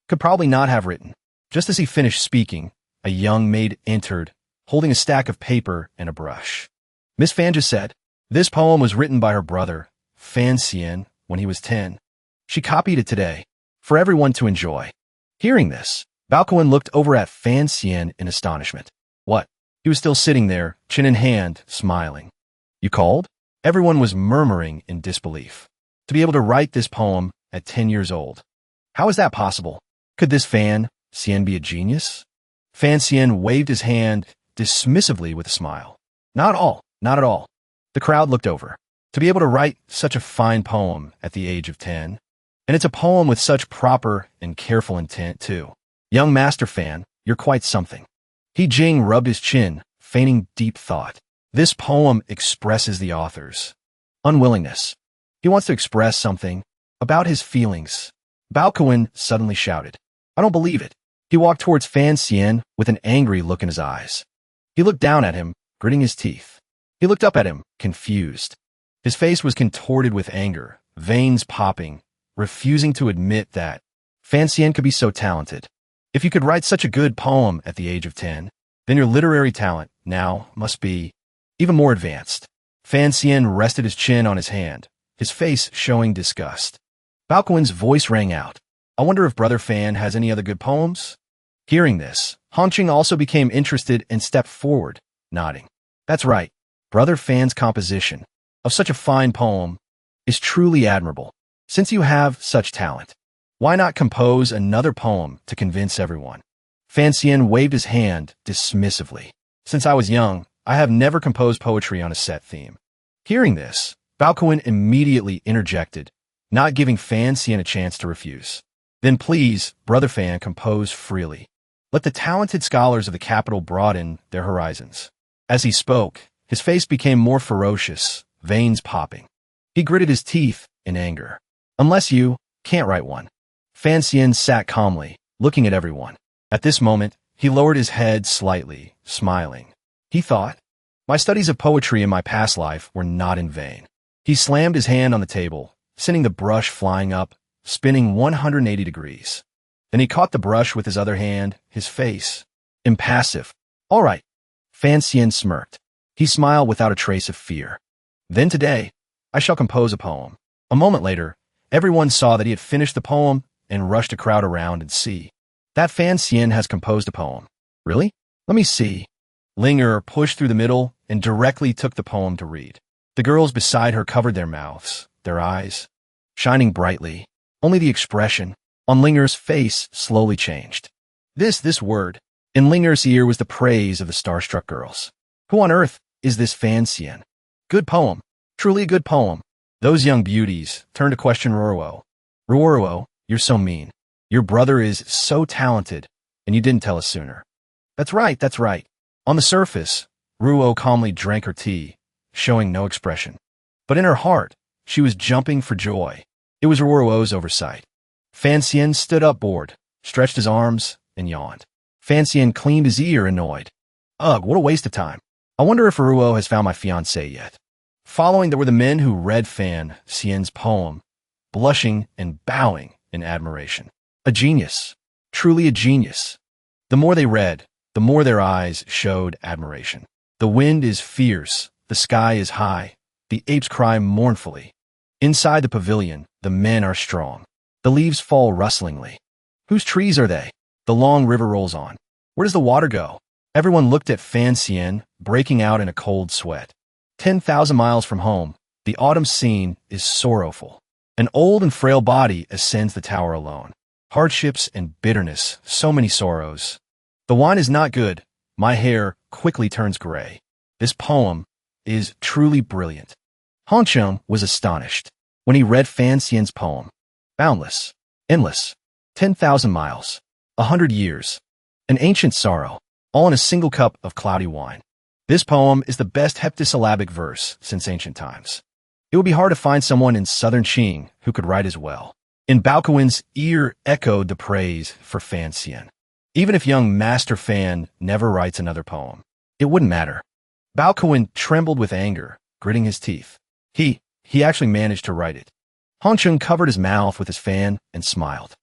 could probably not have written. Just as he finished speaking, a young maid entered, holding a stack of paper and a brush. Miss Fan just said, this poem was written by her brother, Fiancee, when he was 10. She copied it today, for everyone to enjoy. Hearing this, Bao Kuan looked over at Fiancee in astonishment. What? He was still sitting there, chin in hand, smiling. You called? Everyone was murmuring in disbelief. To be able to write this poem at 10 years old. How is that possible? Could this Fiancee be a genius? Fiancee waved his hand dismissively with a smile. Not at all. The crowd looked over. To be able to write such a fine poem at the age of 10. And it's a poem with such proper and careful intent, too. Young Master Fan, you're quite something. He Jing rubbed his chin, feigning deep thought. This poem expresses the author's unwillingness. He wants to express something about his feelings. Bao Kuan suddenly shouted, I don't believe it. He walked towards Fiancee with an angry look in his eyes. He looked down at him, gritting his teeth. He looked up at him, confused. His face was contorted with anger, veins popping, refusing to admit that Fiancee could be so talented. If you could write such a good poem at the age of 10, then your literary talent now must be even more advanced. Fiancee rested his chin on his hand, his face showing disgust. Bao Kuan's voice rang out. I wonder if Brother Fan has any other good poems? Hearing this, Hongqing also became interested and stepped forward, nodding. That's right. Brother Fan's composition of such a fine poem is truly admirable. Since you have such talent, why not compose another poem to convince everyone? Fiancee waved his hand dismissively. Since I was young, I have never composed poetry on a set theme. Hearing this, Bao Kuan immediately interjected, not giving Fiancee a chance to refuse. Then please, Brother Fan, compose freely. Let the talented scholars of the capital broaden their horizons. As he spoke, his face became more ferocious, veins popping. He gritted his teeth in anger. Unless you can't write one. Fiancee sat calmly, looking at everyone. At this moment, he lowered his head slightly, smiling. He thought, my studies of poetry in my past life were not in vain. He slammed his hand on the table, sending the brush flying up, spinning 180 degrees. Then he caught the brush with his other hand, his face impassive. All right. Fiancee smirked. He smiled without a trace of fear. Then today, I shall compose a poem. A moment later, everyone saw that he had finished the poem and rushed a crowd around and see. That Fiancee has composed a poem. Really? Let me see. Linger pushed through the middle and directly took the poem to read. The girls beside her covered their mouths, their eyes shining brightly. Only the expression on Linger's face slowly changed. This word in Linger's ear was the praise of the starstruck girls. Who on earth is this Fiancee? Good poem. Truly a good poem. Those young beauties turned to question Ruruo. Ruruo, you're so mean. Your brother is so talented, and you didn't tell us sooner. That's right. On the surface, Ruruo calmly drank her tea, showing no expression. But in her heart, she was jumping for joy. It was Ruruo's oversight. Fiancee stood up bored, stretched his arms, and yawned. Fiancee cleaned his ear, annoyed. Ugh, what a waste of time. I wonder if Ruruo has found my fiancée yet. Following, there were the men who read Fiancé's poem, blushing and bowing in admiration. A genius. Truly a genius. The more they read, the more their eyes showed admiration. The wind is fierce, the sky is high. The apes cry mournfully. Inside the pavilion, the men are strong. The leaves fall rustlingly. Whose trees are they? The long river rolls on. Where does the water go? Everyone looked at Fan, breaking out in a cold sweat. 10,000 miles from home, the autumn scene is sorrowful. An old and frail body ascends the tower alone. Hardships and bitterness, so many sorrows. The wine is not good. My hair quickly turns gray. This poem is truly brilliant. Hongcheng was astonished when he read Fan poem. Boundless, endless, 10,000 miles, 100 years, an ancient sorrow, all in a single cup of cloudy wine. This poem is the best heptasyllabic verse since ancient times. It would be hard to find someone in southern Qing who could write as well. In Baokuin's ear echoed the praise for Fan. Even if young Master Fan never writes another poem, it wouldn't matter. Baokuin trembled with anger, gritting his teeth. He actually managed to write it. Hongcheng covered his mouth with his fan and smiled.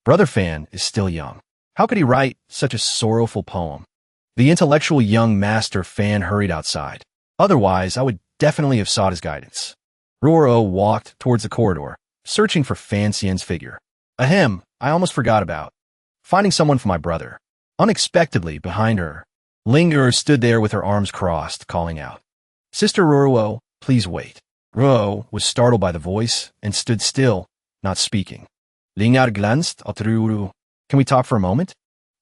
Brother Fan is still young. How could he write such a sorrowful poem? The intellectual young Master Fan hurried outside. Otherwise, I would definitely have sought his guidance. Ruoro walked towards the corridor, searching for Fan's figure. Ahem, I almost forgot about. Finding someone for my brother. Unexpectedly, behind her, Linger stood there with her arms crossed, calling out. Sister Ruoro, please wait. Ruo was startled by the voice and stood still, not speaking. Linger glanced at Ruoro. Can we talk for a moment?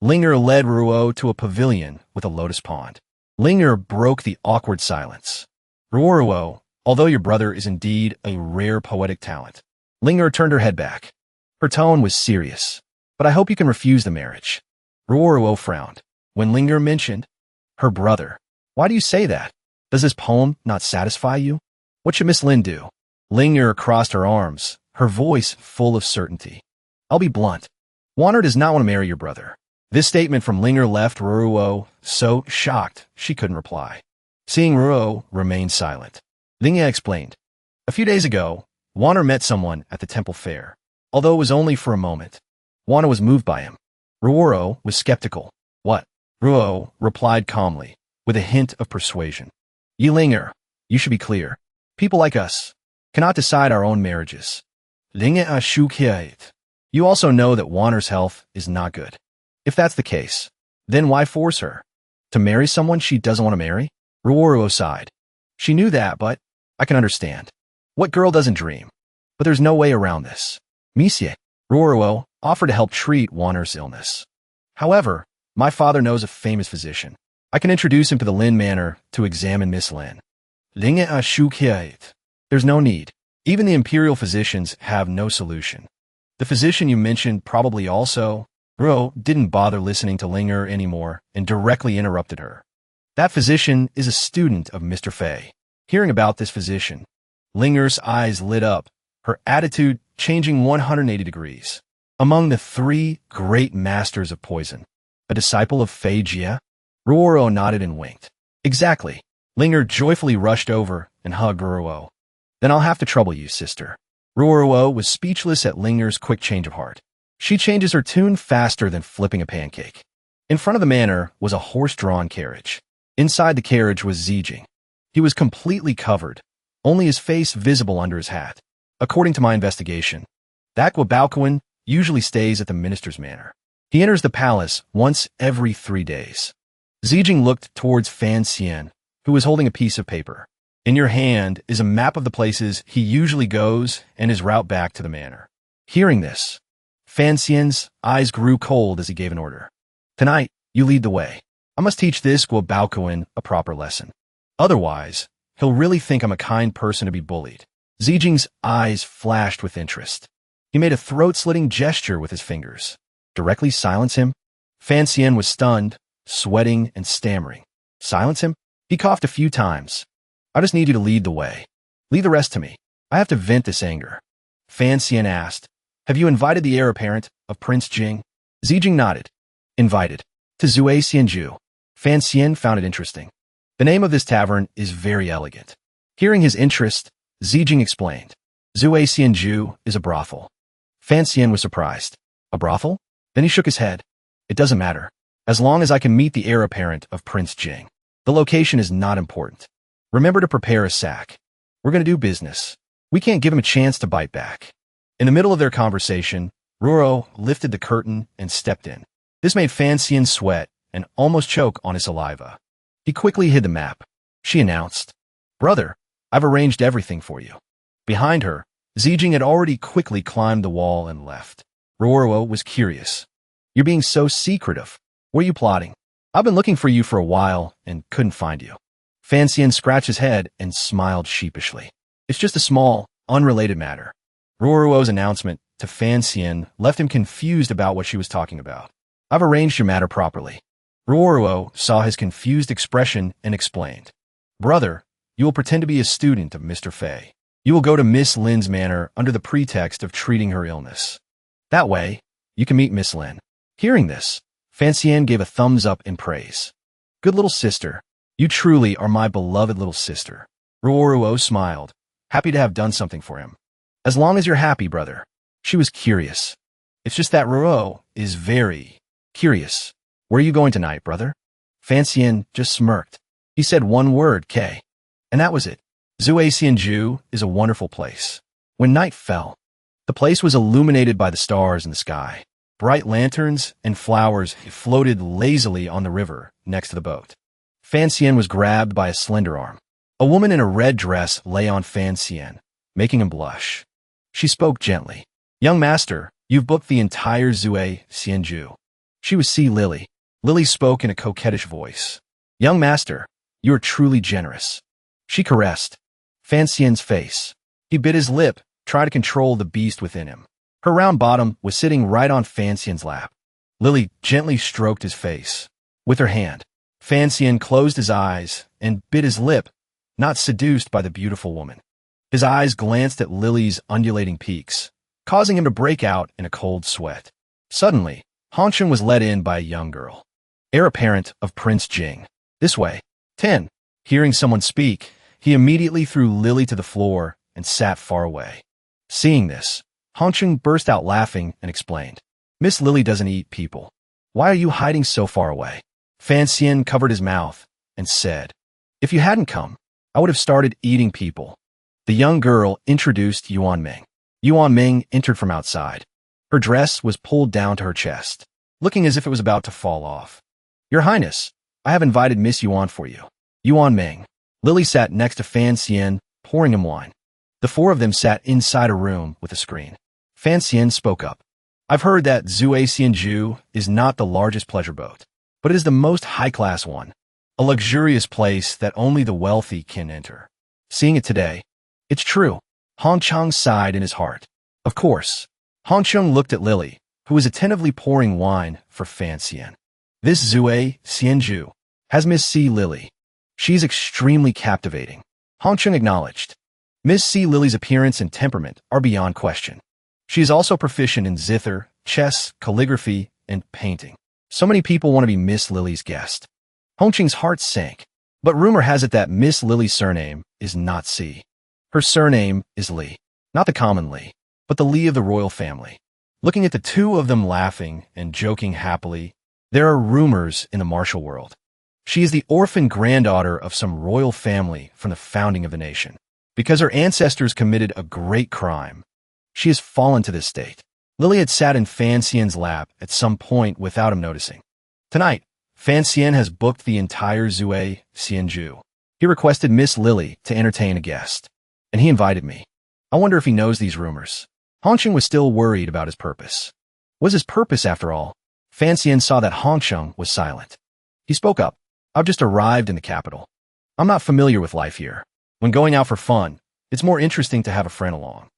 Linger led Ruo to a pavilion with a lotus pond. Linger broke the awkward silence. Ruo, although your brother is indeed a rare poetic talent. Linger turned her head back. Her tone was serious. But I hope you can refuse the marriage. Ruo frowned. When Linger mentioned her brother, why do you say that? Does this poem not satisfy you? What should Miss Lin do? Linger crossed her arms, her voice full of certainty. I'll be blunt. Wanner does not want to marry your brother. This statement from Linger left Ruo so shocked she couldn't reply. Seeing Ruo remain silent, Linger explained. A few days ago, Wanner met someone at the temple fair. Although it was only for a moment, Wanner was moved by him. Ruoro was skeptical. What? Ruo replied calmly, with a hint of persuasion. Yi Linger, you should be clear. People like us cannot decide our own marriages. Linger shukiet. You also know that Wanner's health is not good. If that's the case, then why force her to marry someone she doesn't want to marry? Ruoro sighed. She knew that, but I can understand. What girl doesn't dream? But there's no way around this. Monsieur, Ruoro offered to help treat Wanner's illness. However, my father knows a famous physician. I can introduce him to the Lin Manor to examine Miss Lin. Linger shukiet. There's no need. Even the imperial physicians have no solution. The physician you mentioned probably also. Ruo didn't bother listening to Linger anymore and directly interrupted her. That physician is a student of Mr. Fay. Hearing about this physician, Linger's eyes lit up, her attitude changing 180 degrees. Among the three great masters of poison, a disciple of Fay Jia? Ruoro nodded and winked. Exactly. Linger joyfully rushed over and hugged Ruoro. Then I'll have to trouble you, sister. Ruoro was speechless at Linger's quick change of heart. She changes her tune faster than flipping a pancake. In front of the manor was a horse-drawn carriage. Inside the carriage was Zijing. He was completely covered, only his face visible under his hat. According to my investigation, that Baokuin usually stays at the minister's manor. He enters the palace once every 3 days. Zijing looked towards Fan, who was holding a piece of paper. In your hand is a map of the places he usually goes and his route back to the manor. Hearing this, Fan's eyes grew cold as he gave an order. Tonight, you lead the way. I must teach this Baokuin a proper lesson. Otherwise, he'll really think I'm a kind person to be bullied. Zijing's eyes flashed with interest. He made a throat-slitting gesture with his fingers. Directly silence him? Fan was stunned, sweating and stammering. Silence him? He coughed a few times. I just need you to lead the way. Leave the rest to me. I have to vent this anger. Fan asked, have you invited the heir apparent of Prince Jing? Zijing nodded. Invited. To Zue Xianju. Fan found it interesting. The name of this tavern is very elegant. Hearing his interest, Zijing explained. Zue Xianju is a brothel. Fan was surprised. A brothel? Then he shook his head. It doesn't matter. As long as I can meet the heir apparent of Prince Jing. The location is not important. Remember to prepare a sack. We're going to do business. We can't give him a chance to bite back. In the middle of their conversation, Roro lifted the curtain and stepped in. This made Fan Xian sweat and almost choke on his saliva. He quickly hid the map. She announced, "Brother, I've arranged everything for you." Behind her, Zijing had already quickly climbed the wall and left. Roro was curious. "You're being so secretive. What are you plotting? I've been looking for you for a while and couldn't find you." Fan Xian scratched his head and smiled sheepishly. "It's just a small, unrelated matter." Roro's announcement to Fan Xian left him confused about what she was talking about. "I've arranged your matter properly." Roro saw his confused expression and explained, "Brother, you will pretend to be a student of Mr. Fay. You will go to Miss Lin's manor under the pretext of treating her illness. That way, you can meet Miss Lin." Hearing this, Fan Xian gave a thumbs up in praise. "Good little sister. You truly are my beloved little sister." Roro smiled, happy to have done something for him. "As long as you're happy, brother." She was curious. It's just that Roro is very curious. "Where are you going tonight, brother?" Fan Xian just smirked. He said one word, K. And that was it. Zue Xianju is a wonderful place. When night fell, the place was illuminated by the stars in the sky. Bright lanterns and flowers floated lazily on the river next to the boat. Fan Xian was grabbed by a slender arm. A woman in a red dress lay on Fan Xian, making him blush. She spoke gently. "Young master, you've booked the entire Zue Xianju." She was C. Lily. Lily spoke in a coquettish voice. "Young master, you are truly generous." She caressed Fan Xian's face. He bit his lip, trying to control the beast within him. Her round bottom was sitting right on Fan Xian's lap. Lily gently stroked his face. With her hand, Fan Xian closed his eyes and bit his lip, not seduced by the beautiful woman. His eyes glanced at Lily's undulating peaks, causing him to break out in a cold sweat. Suddenly, Hongsheng was led in by a young girl, heir apparent of Prince Jing. "This way." 10. Hearing someone speak, he immediately threw Lily to the floor and sat far away. Seeing this, Hongsheng burst out laughing and explained, "Miss Lily doesn't eat people. Why are you hiding so far away?" Fan Xian covered his mouth and said, "If you hadn't come, I would have started eating people." The young girl introduced Yuan Ming. Yuan Ming entered from outside. Her dress was pulled down to her chest, looking as if it was about to fall off. "Your Highness, I have invited Miss Yuan for you." Yuan Ming. Lily sat next to Fan Xian, pouring him wine. The four of them sat inside a room with a screen. Fan Xian spoke up. "I've heard that Zue Xianju is not the largest pleasure boat, but it is the most high-class one, a luxurious place that only the wealthy can enter. Seeing it today, it's true." Hongcheng sighed in his heart. Of course. Hongcheng looked at Lily, who was attentively pouring wine for Fan Xian. "This Zue Xianju has Miss C. Lily. She's extremely captivating." Hongcheng acknowledged. Miss C. Lily's appearance and temperament are beyond question. She is also proficient in zither, chess, calligraphy, and painting. So many people want to be Miss Lily's guest. Hongcheng's heart sank, but rumor has it that Miss Lily's surname is not C. Her surname is Li, not the common Li, but the Li of the royal family. Looking at the two of them laughing and joking happily, there are rumors in the martial world. She is the orphan granddaughter of some royal family from the founding of the nation. Because her ancestors committed a great crime, she has fallen to this state. Lily had sat in Fan Xian's lap at some point without him noticing. Tonight, Fan Xian has booked the entire Zue Xianju. He requested Miss Lily to entertain a guest, and he invited me. I wonder if he knows these rumors. Hongsheng was still worried about his purpose. Was his purpose, after all? Fan Xian saw that Hongsheng was silent. He spoke up. "I've just arrived in the capital. I'm not familiar with life here. When going out for fun, it's more interesting to have a friend along.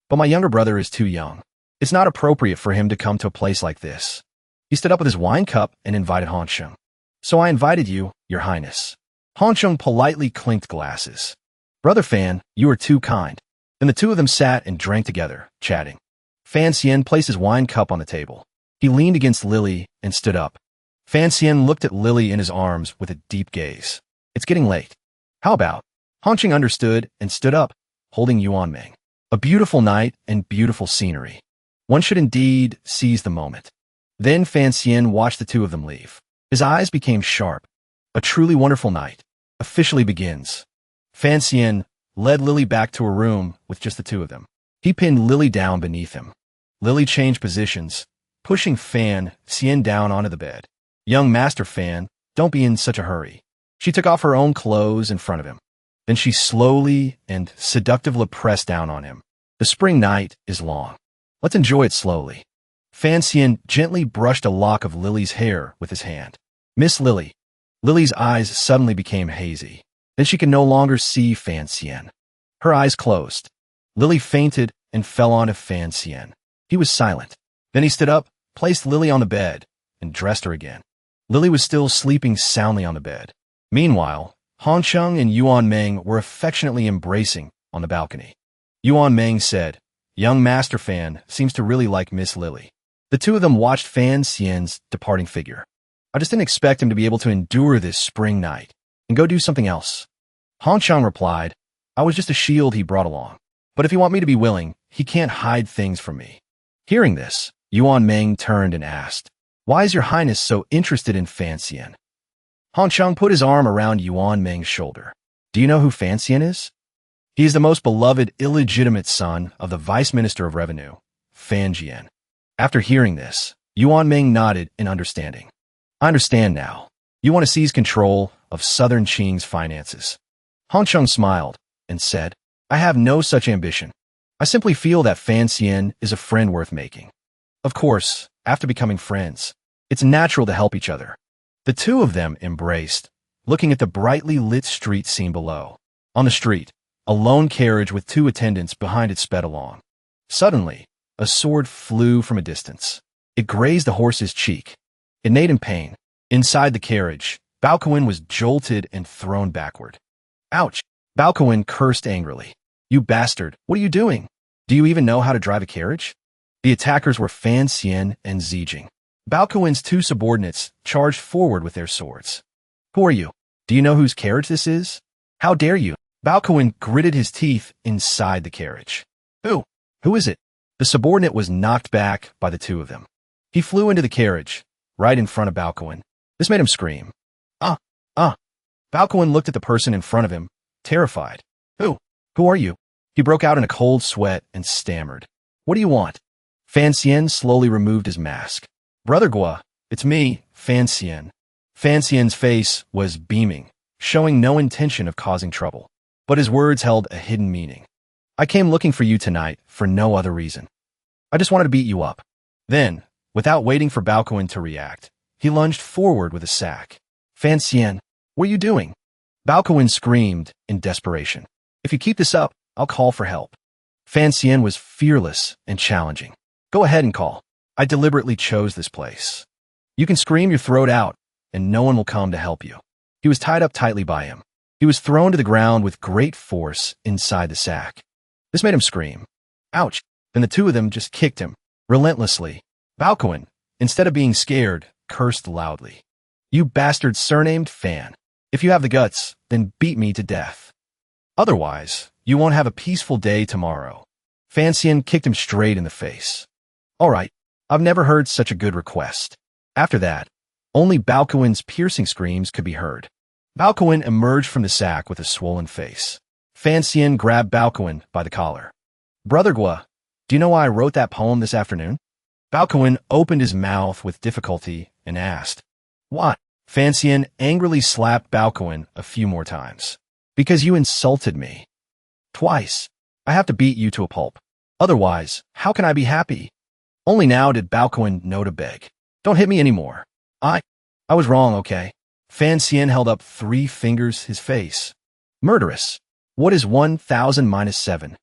But my younger brother is too young. It's not appropriate for him to come to a place like this." He stood up with his wine cup and invited Hongsheng. "So I invited you, Your Highness." Hongsheng politely clinked glasses. "Brother Fan, you are too kind." Then the two of them sat and drank together, chatting. Fan Xian placed his wine cup on the table. He leaned against Lily and stood up. Fan Xian looked at Lily in his arms with a deep gaze. "It's getting late. How about?" Hongsheng understood and stood up, holding Yuan Ming. A beautiful night and beautiful scenery. One should indeed seize the moment. Then Fan Xian watched the two of them leave. His eyes became sharp. A truly wonderful night officially begins. Fan led Lily back to her room with just the two of them. He pinned Lily down beneath him. Lily changed positions, pushing Fan down onto the bed. Young Master Fan, don't be in such a hurry. She took off her own clothes in front of him. Then she slowly and seductively pressed down on him. The spring night is long. Let's enjoy it slowly. Fan gently brushed a lock of Lily's hair with his hand. Miss Lily. Lily's eyes suddenly became hazy. Then she could no longer see Fan. Her eyes closed. Lily fainted and fell onto Fan. He was silent. Then he stood up, placed Lily on the bed, and dressed her again. Lily was still sleeping soundly on the bed. Meanwhile, Hancheng and Yuan Meng were affectionately embracing on the balcony. Yuan Meng said, "Young Master Fan seems to really like Miss Lily." The two of them watched Fan Xian's departing figure. I just didn't expect him to be able to endure this spring night and go do something else. Hancheng replied, "I was just a shield he brought along. But if you want me to be willing, he can't hide things from me." Hearing this, Yuan Meng turned and asked, "Why is your highness so interested in Fan Xian?" Hancheng put his arm around Yuan Meng's shoulder. "Do you know who Fan Xian is? He is the most beloved illegitimate son of the Vice Minister of Revenue, Fan Jian." After hearing this, Yuan Meng nodded in understanding. "I understand now. You want to seize control of Southern Qing's finances." Hancheng smiled and said, "I have no such ambition. I simply feel that Fan Xian is a friend worth making. Of course, after becoming friends, it's natural to help each other." The two of them embraced, looking at the brightly lit street scene below. On the street, a lone carriage with two attendants behind it sped along. Suddenly, a sword flew from a distance. It grazed the horse's cheek. It made him pain. Inside the carriage, Baokuin was jolted and thrown backward. "Ouch!" Baokuin cursed angrily. "You bastard, what are you doing? Do you even know how to drive a carriage?" The attackers were Fan Xian and Zijing. Baokuin's two subordinates charged forward with their swords. "Who are you? Do you know whose carriage this is? How dare you?" Baokuin gritted his teeth inside the carriage. Who is it?" The subordinate was knocked back by the two of them. He flew into the carriage, right in front of Baokuin. This made him scream. Ah! Baokuin looked at the person in front of him, terrified. Who are you?" He broke out in a cold sweat and stammered. "What do you want?" Fan Xian slowly removed his mask. "Brother Gua, it's me, Fan Xian." Fan Xian's face was beaming, showing no intention of causing trouble. But his words held a hidden meaning. "I came looking for you tonight for no other reason. I just wanted to beat you up." Then, without waiting for Baokuin to react, he lunged forward with a sack. "Fan Xian, what are you doing?" Baokuin screamed in desperation. "If you keep this up, I'll call for help." Fan Xian was fearless and challenging. "Go ahead and call. I deliberately chose this place. You can scream your throat out, and no one will come to help you." He was tied up tightly by him. He was thrown to the ground with great force inside the sack. This made him scream. "Ouch!" Then the two of them just kicked him, relentlessly. Baokuin, instead of being scared, cursed loudly. "You bastard surnamed Fan. If you have the guts, then beat me to death. Otherwise, you won't have a peaceful day tomorrow." Fan Xian kicked him straight in the face. "All right, I've never heard such a good request." After that, only Baokuin's piercing screams could be heard. Baokuin emerged from the sack with a swollen face. Fan Xian grabbed Baokuin by the collar. "Brother Gua, do you know why I wrote that poem this afternoon?" Baokuin opened his mouth with difficulty and asked, "What?" Fan Xian angrily slapped Baokuin a few more times. "Because you insulted me. Twice. I have to beat you to a pulp. Otherwise, how can I be happy?" Only now did Baokuin know to beg. "Don't hit me anymore. I was wrong, okay?" Fan Xian held up 3 fingers his face. "Murderous. What is 1,000 minus 7?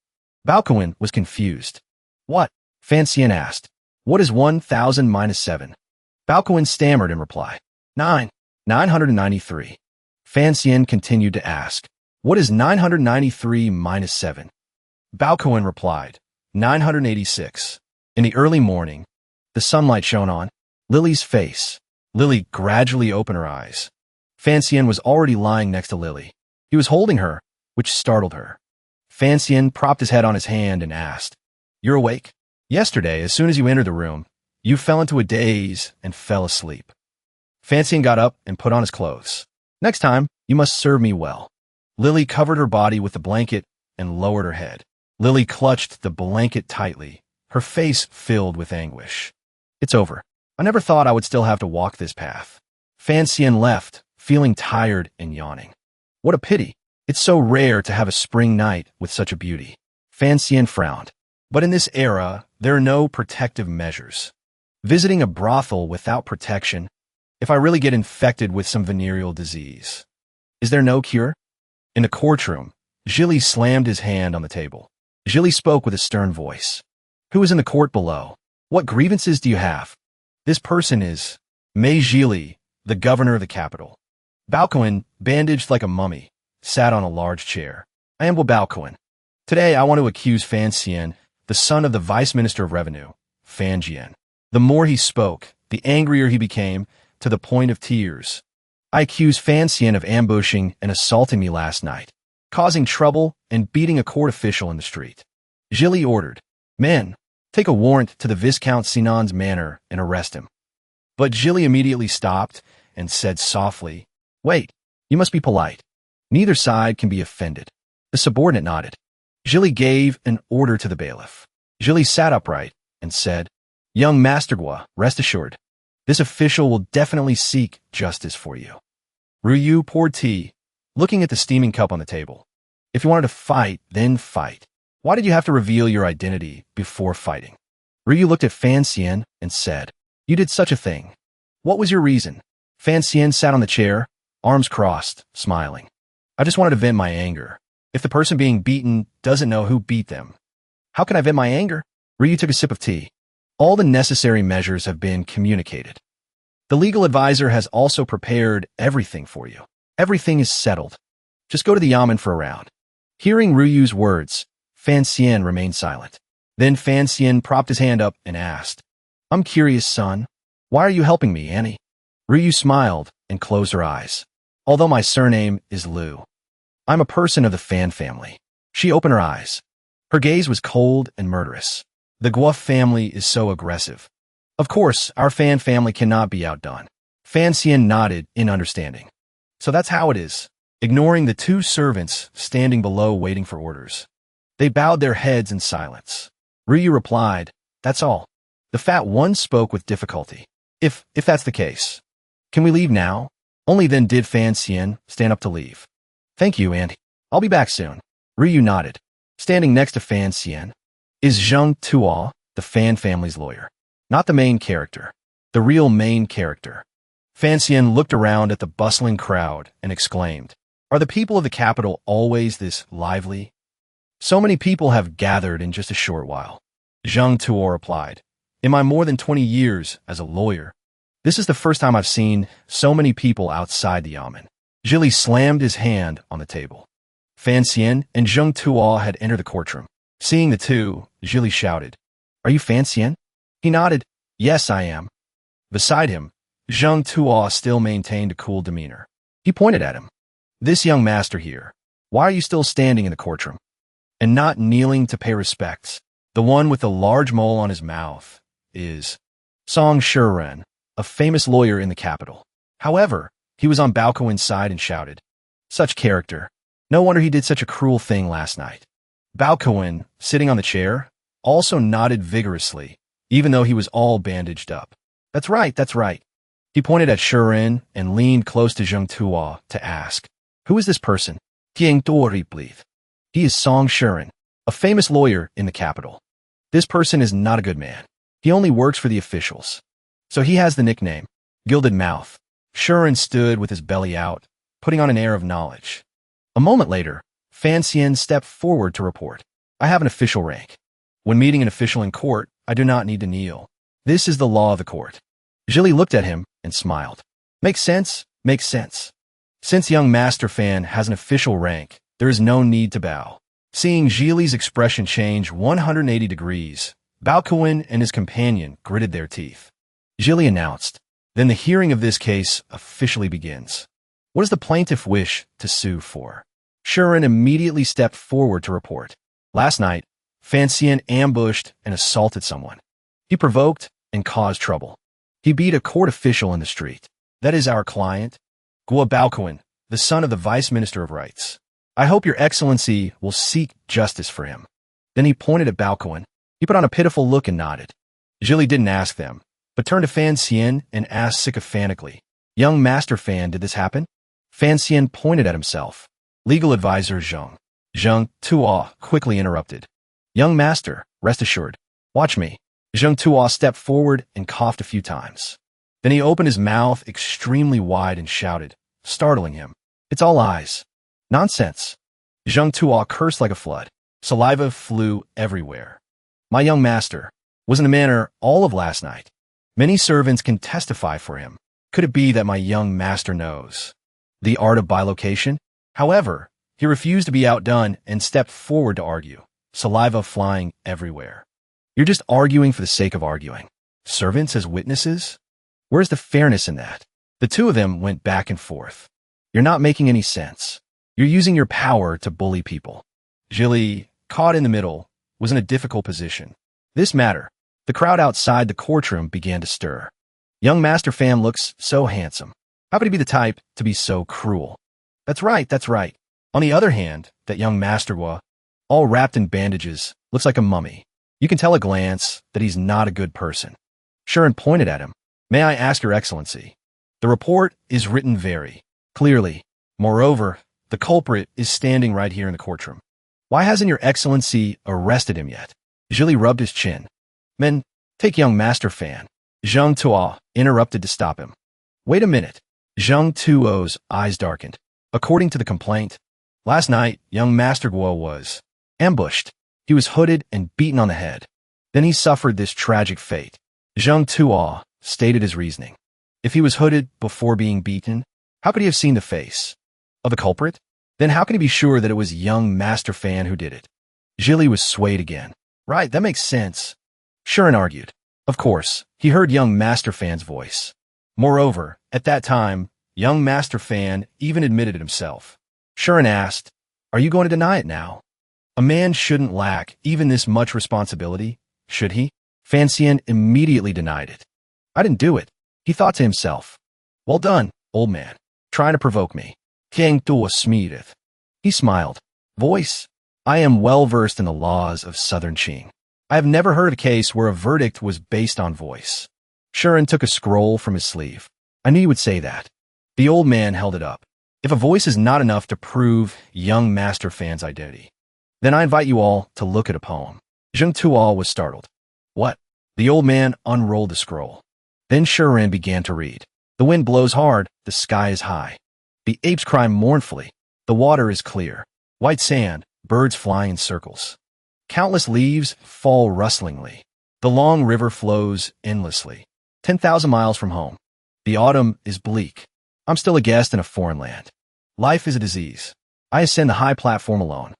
Baokuin was confused. "What?" Fan Xian asked. "What is 1,000 minus 7? Baokuin stammered in reply. 993. Fan Xian continued to ask, "What is 993 minus 7? Baokuin replied, 986. In the early morning, the sunlight shone on Lily's face. Lily gradually opened her eyes. Fan Xian was already lying next to Lily. He was holding her, which startled her. Fan Xian propped his head on his hand and asked, "You're awake? Yesterday, as soon as you entered the room, you fell into a daze and fell asleep." Fan Xian got up and put on his clothes. "Next time, you must serve me well." Lily covered her body with the blanket and lowered her head. Lily clutched the blanket tightly, her face filled with anguish. It's over. I never thought I would still have to walk this path. Fancian left, feeling tired and yawning. What a pity. It's so rare to have a spring night with such a beauty. Fancian frowned. But in this era, there are no protective measures. Visiting a brothel without protection, if I really get infected with some venereal disease, is there no cure? In the courtroom, Gilly slammed his hand on the table. Gilly spoke with a stern voice. Who is in the court below? What grievances do you have? This person is Mei Gilly, the governor of the capital. Balcoin, bandaged like a mummy, sat on a large chair. I am Balcoin. Today I want to accuse Fancian, the son of the vice minister of revenue, Fanjian. The more he spoke, the angrier he became, to the point of tears. I accuse Fancian of ambushing and assaulting me last night, causing trouble and beating a court official in the street. Gilly ordered, Men, take a warrant to the Viscount Sinan's manor and arrest him. But Gilly immediately stopped and said softly, Wait, you must be polite. Neither side can be offended. The subordinate nodded. Gilly gave an order to the bailiff. Gilly sat upright and said, Young Mastergua, rest assured. This official will definitely seek justice for you. Ryu poured tea, looking at the steaming cup on the table. If you wanted to fight, then fight. Why did you have to reveal your identity before fighting? Ryu looked at Fancian and said, You did such a thing. What was your reason? Fancian sat on the chair, arms crossed, smiling. I just wanted to vent my anger. If the person being beaten doesn't know who beat them, how can I vent my anger? Ryu took a sip of tea. All the necessary measures have been communicated. The legal advisor has also prepared everything for you. Everything is settled. Just go to the yamen for a round. Hearing Ryu's words, Fancian remained silent. Then Fancian propped his hand up and asked, I'm curious, son. Why are you helping me, Annie? Ryu smiled and closed her eyes. Although my surname is Liu, I'm a person of the Fan family. She opened her eyes. Her gaze was cold and murderous. The Guo family is so aggressive. Of course, our Fan family cannot be outdone. Fancian nodded in understanding. So that's how it is. Ignoring the two servants standing below waiting for orders, they bowed their heads in silence. Ryu replied, That's all. The fat one spoke with difficulty. If that's the case, can we leave now? Only then did Fancian stand up to leave. Thank you, Auntie. I'll be back soon. Ryu nodded. Standing next to Fancian is Zheng Tuo, the Fan family's lawyer. Not the main character. The real main character. Fancian looked around at the bustling crowd and exclaimed, Are the people of the capital always this lively? So many people have gathered in just a short while. Zheng Tuo replied, In my more than 20 years as a lawyer, this is the first time I've seen so many people outside the yamen. Gilly slammed his hand on the table. Fancian and Zheng Tuo had entered the courtroom. Seeing the two, Gilly shouted, Are you Fancian? He nodded, Yes, I am. Beside him, Zheng Tuo still maintained a cool demeanor. He pointed at him. This young master here, why are you still standing in the courtroom and not kneeling to pay respects? The one with the large mole on his mouth is Song Shiren, a famous lawyer in the capital. However, he was on Balcoin's side and shouted, Such character. No wonder he did such a cruel thing last night. Balcoin, sitting on the chair, also nodded vigorously, even though he was all bandaged up. That's right, that's right. He pointed at Shiren and leaned close to Zheng Tuo to ask, Who is this person? He is Song Shiren, a famous lawyer in the capital. This person is not a good man. He only works for the officials. So he has the nickname, Gilded Mouth. Shiren stood with his belly out, putting on an air of knowledge. A moment later, Fancian stepped forward to report, I have an official rank. When meeting an official in court, I do not need to kneel. This is the law of the court. Gilly looked at him and smiled. Makes sense, makes sense. Since young Master Fan has an official rank, there is no need to bow. Seeing Gilly's expression change 180 degrees, Balcoin and his companion gritted their teeth. Gilly announced, Then the hearing of this case officially begins. What does the plaintiff wish to sue for? Shiren immediately stepped forward to report. Last night, Fancian ambushed and assaulted someone. He provoked and caused trouble. He beat a court official in the street. That is our client, Guo Balcoin, the son of the Vice Minister of Rights. I hope your excellency will seek justice for him. Then he pointed at Balcoen. He put on a pitiful look and nodded. Zhili didn't ask them, but turned to Fan Xian and asked sycophantically, Young Master Fan, did this happen? Fan Xian pointed at himself. Legal advisor Zheng. Zheng Tuo quickly interrupted. Young Master, rest assured. Watch me. Zheng Tuo stepped forward and coughed a few times. Then he opened his mouth extremely wide and shouted, startling him. It's all eyes. Nonsense. Zheng Tuo cursed like a flood. Saliva flew everywhere. My young master was in the manor all of last night. Many servants can testify for him. Could it be that my young master knows the art of bilocation? However, he refused to be outdone and stepped forward to argue, saliva flying everywhere. You're just arguing for the sake of arguing. Servants as witnesses? Where's the fairness in that? The two of them went back and forth. You're not making any sense. You're using your power to bully people. Zhili, caught in the middle, was in a difficult position. This matter, the crowd outside the courtroom began to stir. Young Master Fan looks so handsome. How could he be the type to be so cruel? That's right, that's right. On the other hand, that young Master Hua, all wrapped in bandages, looks like a mummy. You can tell at a glance that he's not a good person. Shuren pointed at him. May I ask your excellency? The report is written very clearly. Moreover, the culprit is standing right here in the courtroom. Why hasn't your excellency arrested him yet? Zhili rubbed his chin. Men, take young Master Fan. Zheng Tuo interrupted to stop him. Wait a minute. Zheng Tuo's eyes darkened. According to the complaint, last night, young Master Guo was ambushed. He was hooded and beaten on the head. Then he suffered this tragic fate. Zheng Tuo stated his reasoning. If he was hooded before being beaten, how could he have seen the face of the culprit? Then how can he be sure that it was young Master Fan who did it? Zhili was swayed again. Right, that makes sense. Shuren argued. Of course, he heard young Master Fan's voice. Moreover, at that time, young Master Fan even admitted it himself. Shuren asked, Are you going to deny it now? A man shouldn't lack even this much responsibility, should he? Fan Xian immediately denied it. I didn't do it, he thought to himself. Well done, old man, trying to provoke me. Kang Tua Smedeth. He smiled. Voice, I am well versed in the laws of Southern Qing. I have never heard of a case where a verdict was based on voice. Shuren took a scroll from his sleeve. I knew you would say that. The old man held it up. If a voice is not enough to prove young Master Fan's identity, then I invite you all to look at a poem. Zheng Tuo was startled. What? The old man unrolled the scroll. Then Shuren began to read. The wind blows hard, the sky is high. The apes cry mournfully. The water is clear. White sand, birds fly in circles. Countless leaves fall rustlingly. The long river flows endlessly. 10,000 miles from home. The autumn is bleak. I'm still a guest in a foreign land. Life is a disease. I ascend the high platform alone.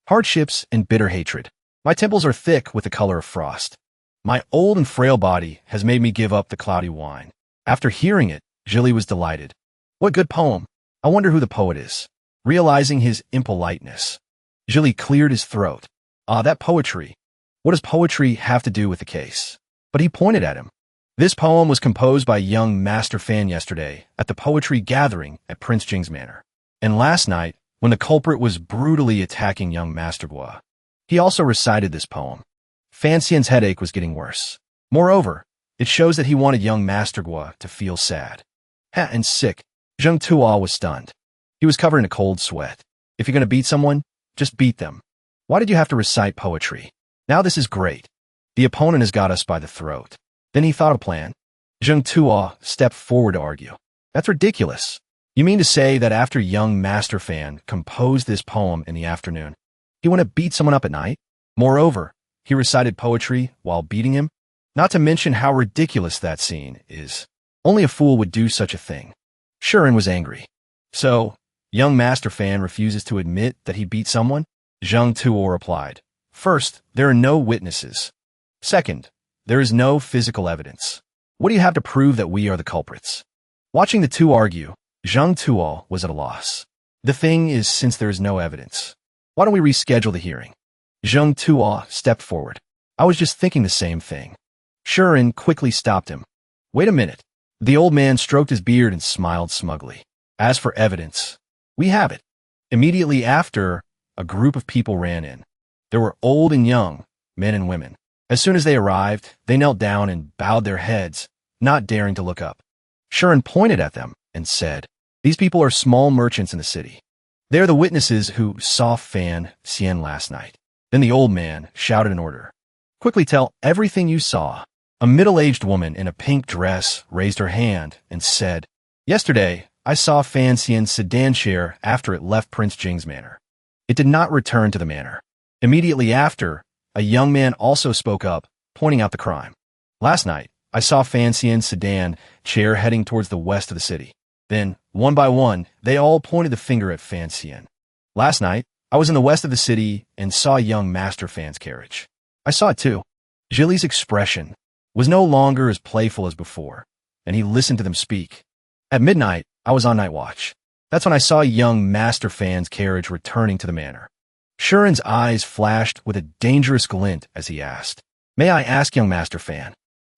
Hardships and bitter hatred. My temples are thick with the color of frost. My old and frail body has made me give up the cloudy wine. After hearing it, Zhili was delighted. What good poem. I wonder who the poet is. Realizing his impoliteness, Zhili cleared his throat. That poetry. What does poetry have to do with the case? But he pointed at him. This poem was composed by young Master Fan yesterday at the poetry gathering at Prince Jing's manor. And last night, when the culprit was brutally attacking young Master Gua, he also recited this poem. Fan Xian's headache was getting worse. Moreover, it shows that he wanted young Master Gua to feel sad. And sick. Zheng Tuo was stunned. He was covered in a cold sweat. If you're going to beat someone, just beat them. Why did you have to recite poetry? Now this is great. The opponent has got us by the throat. Then he thought of a plan. Zheng Tuo stepped forward to argue. That's ridiculous. You mean to say that after young Master Fan composed this poem in the afternoon, he went to beat someone up at night? Moreover, he recited poetry while beating him? Not to mention how ridiculous that scene is. Only a fool would do such a thing. Shuren was angry. So, young Master Fan refuses to admit that he beat someone? Zheng Tuo replied. First, there are no witnesses. Second, there is no physical evidence. What do you have to prove that we are the culprits? Watching the two argue, Zheng Tuo was at a loss. The thing is, since there is no evidence, why don't we reschedule the hearing? Zheng Tuo stepped forward. I was just thinking the same thing. Shuren quickly stopped him. Wait a minute. The old man stroked his beard and smiled smugly. As for evidence, we have it. Immediately after, a group of people ran in. There were old and young, men and women. As soon as they arrived, they knelt down and bowed their heads, not daring to look up. Shuren pointed at them and said, "These people are small merchants in the city. They are the witnesses who saw Fan Xian last night." Then the old man shouted an order. "Quickly tell everything you saw." A middle-aged woman in a pink dress raised her hand and said, "Yesterday, I saw Fan Xian's sedan chair after it left Prince Jing's manor. It did not return to the manor." Immediately after, a young man also spoke up, pointing out the crime. "Last night, I saw Fan Xian's sedan chair heading towards the west of the city." Then, one by one, they all pointed the finger at Fan Xian. "Last night, I was in the west of the city and saw young Master Fan's carriage. I saw it too." Jili's expression was no longer as playful as before, and he listened to them speak. "At midnight, I was on night watch. That's when I saw young Master Fan's carriage returning to the manor." Shuren's eyes flashed with a dangerous glint as he asked, "May I ask, young Master Fan,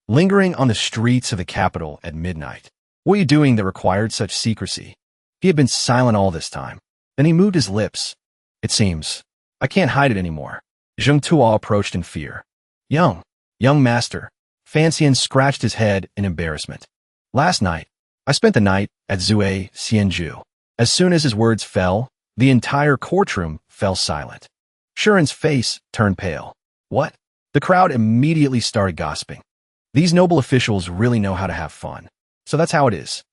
lingering on the streets of the capital at midnight, what were you doing that required such secrecy?" He had been silent all this time. Then he moved his lips. "It seems I can't hide it anymore." Zheng Tuo approached in fear. Young Master." Fan Xian scratched his head in embarrassment. "Last night, I spent the night at Zue Xianju." As soon as his words fell, the entire courtroom fell silent. Shuren's face turned pale. "What?" The crowd immediately started gossiping. "These noble officials really know how to have fun. So that's how it is.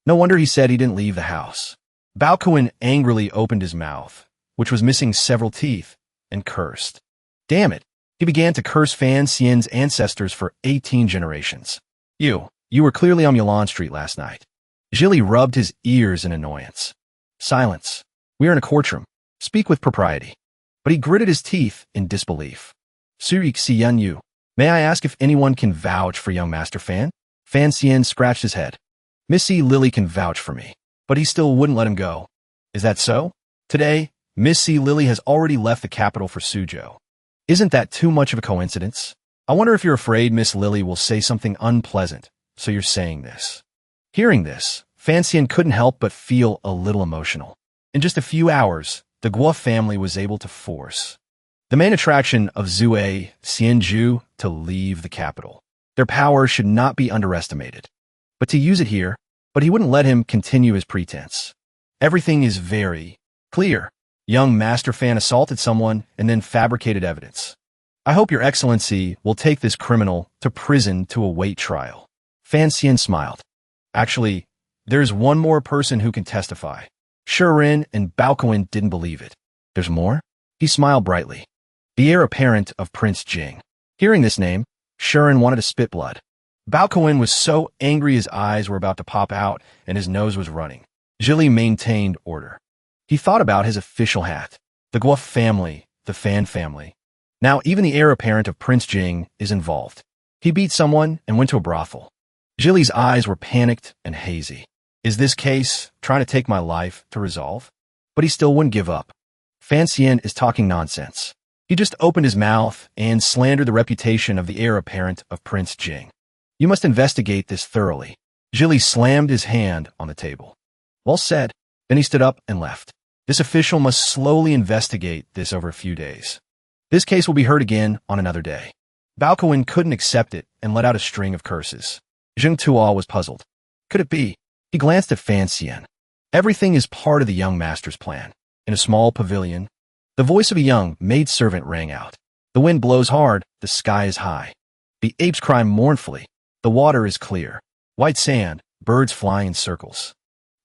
No wonder he said he didn't leave the house." Bao Kuan angrily opened his mouth, which was missing several teeth, and cursed. Damn it. He began to curse Fan Xian's ancestors for 18 generations. You were clearly on Milan Street last night." Jili rubbed his ears in annoyance. "Silence. We are in a courtroom. Speak with propriety." But he gritted his teeth in disbelief. "Surik Xian Yu, may I ask if anyone can vouch for young Master Fan?" Fan Xian scratched his head. "Missy Lily can vouch for me." But he still wouldn't let him go. "Is that so? Today, Missy Lily has already left the capital for Suzhou. Isn't that too much of a coincidence? I wonder if you're afraid Miss Lily will say something unpleasant, so you're saying this." Hearing this, Fan Xian couldn't help but feel a little emotional. In just a few hours, the Guo family was able to force the main attraction of Zue Xianju to leave the capital. Their power should not be underestimated. But to use it here, but he wouldn't let him continue his pretense. "Everything is very clear. Young Master Fan assaulted someone and then fabricated evidence. I hope your excellency will take this criminal to prison to await trial." Fan Xian smiled. "Actually, there's one more person who can testify." Shuren and Bao Kuan didn't believe it. "There's more?" He smiled brightly. "The heir apparent of Prince Jing." Hearing this name, Shuren wanted to spit blood. Bao Kuan was so angry his eyes were about to pop out and his nose was running. Jili maintained order. He thought about his official hat. The Guo family, the Fan family. Now even the heir apparent of Prince Jing is involved. He beat someone and went to a brothel. Jili's eyes were panicked and hazy. Is this case trying to take my life to resolve? But he still wouldn't give up. Fan Xian is talking nonsense. He just opened his mouth and slandered the reputation of the heir apparent of Prince Jing. You must investigate this thoroughly. Jili slammed his hand on the table. Well said. Then he stood up and left. This official must slowly investigate this over a few days. This case will be heard again on another day. Bao Kuan couldn't accept it and let out a string of curses. Zheng Tuo was puzzled. Could it be? He glanced at Fan Xian. Everything is part of the young master's plan. In a small pavilion, the voice of a young maidservant rang out. The wind blows hard, the sky is high. The apes cry mournfully. The water is clear. White sand, birds fly in circles.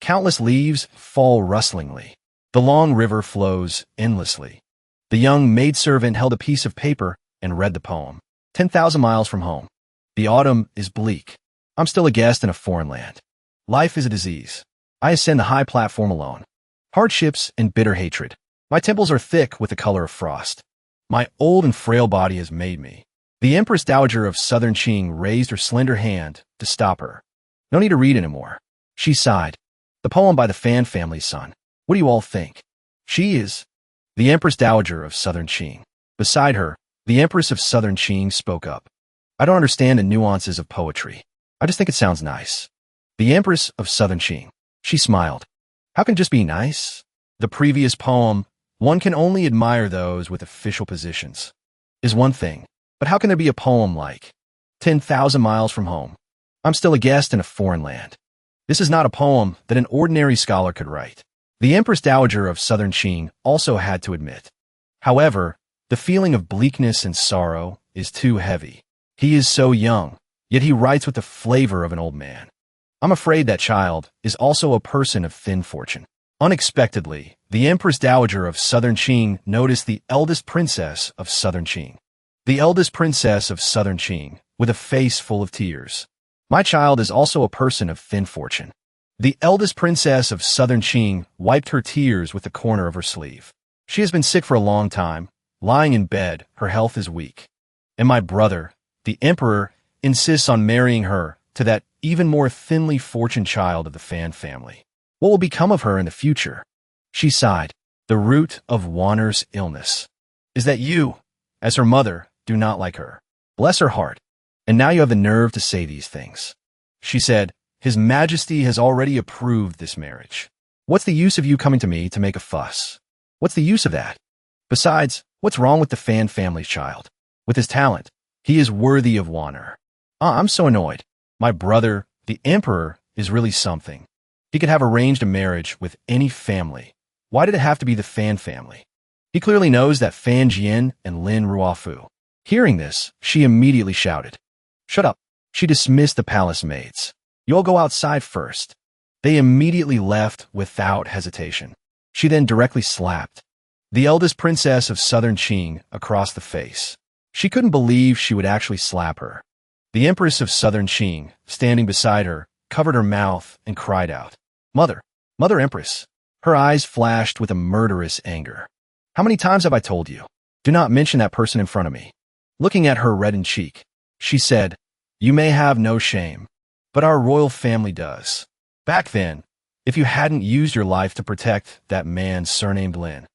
Countless leaves fall rustlingly. The long river flows endlessly. The young maidservant held a piece of paper and read the poem. 10,000 miles from home. The autumn is bleak. I'm still a guest in a foreign land. Life is a disease. I ascend the high platform alone. Hardships and bitter hatred. My temples are thick with the color of frost. My old and frail body has made me. The Empress Dowager of Southern Qing raised her slender hand to stop her. No need to read anymore. She sighed. The poem by the Fan family's son. What do you all think? She is the Empress Dowager of Southern Qing. Beside her, the Empress of Southern Qing spoke up. I don't understand the nuances of poetry. I just think it sounds nice. The Empress of Southern Qing. She smiled. How can it just be nice? The previous poem, one can only admire those with official positions, is one thing. But how can there be a poem like 10,000 miles from home? I'm still a guest in a foreign land. This is not a poem that an ordinary scholar could write. The Empress Dowager of Southern Qing also had to admit. However, the feeling of bleakness and sorrow is too heavy. He is so young, yet he writes with the flavor of an old man. I'm afraid that child is also a person of thin fortune. Unexpectedly, the Empress Dowager of Southern Qing noticed the eldest princess of Southern Qing. The eldest princess of Southern Qing, with a face full of tears. My child is also a person of thin fortune. The eldest princess of Southern Qing wiped her tears with the corner of her sleeve. She has been sick for a long time, lying in bed, her health is weak. And my brother, the emperor, insists on marrying her to that even more thinly fortuned child of the Fan family. What will become of her in the future? She sighed. The root of Wanner's illness is that you, as her mother, do not like her. Bless her heart. And now you have the nerve to say these things. She said, His Majesty has already approved this marriage. What's the use of you coming to me to make a fuss? What's the use of that? Besides, what's wrong with the Fan family's child? With his talent, he is worthy of Wanner. I'm so annoyed. My brother, the emperor, is really something. He could have arranged a marriage with any family. Why did it have to be the Fan family? He clearly knows that Fan Jian and Lin Ruofu. Hearing this, she immediately shouted, Shut up. She dismissed the palace maids. You'll go outside first. They immediately left without hesitation. She then directly slapped the eldest princess of Southern Qing across the face. She couldn't believe she would actually slap her. The Empress of Southern Qing, standing beside her, covered her mouth and cried out, Mother, Mother Empress. Her eyes flashed with a murderous anger. How many times have I told you? Do not mention that person in front of me. Looking at her reddened cheek, she said, You may have no shame, but our royal family does. Back then, if you hadn't used your life to protect that man surnamed Lin,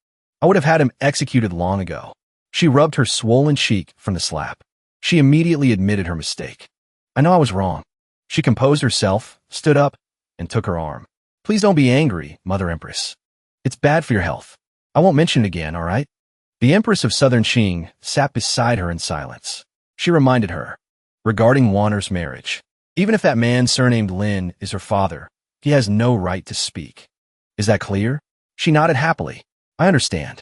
I would have had him executed long ago. She rubbed her swollen cheek from the slap. She immediately admitted her mistake. I know I was wrong. She composed herself, stood up, and took her arm. Please don't be angry, Mother Empress. It's bad for your health. I won't mention it again, all right? The Empress of Southern Qing sat beside her in silence. She reminded her, regarding Wanner's marriage, even if that man surnamed Lin is her father, he has no right to speak. Is that clear? She nodded happily. I understand.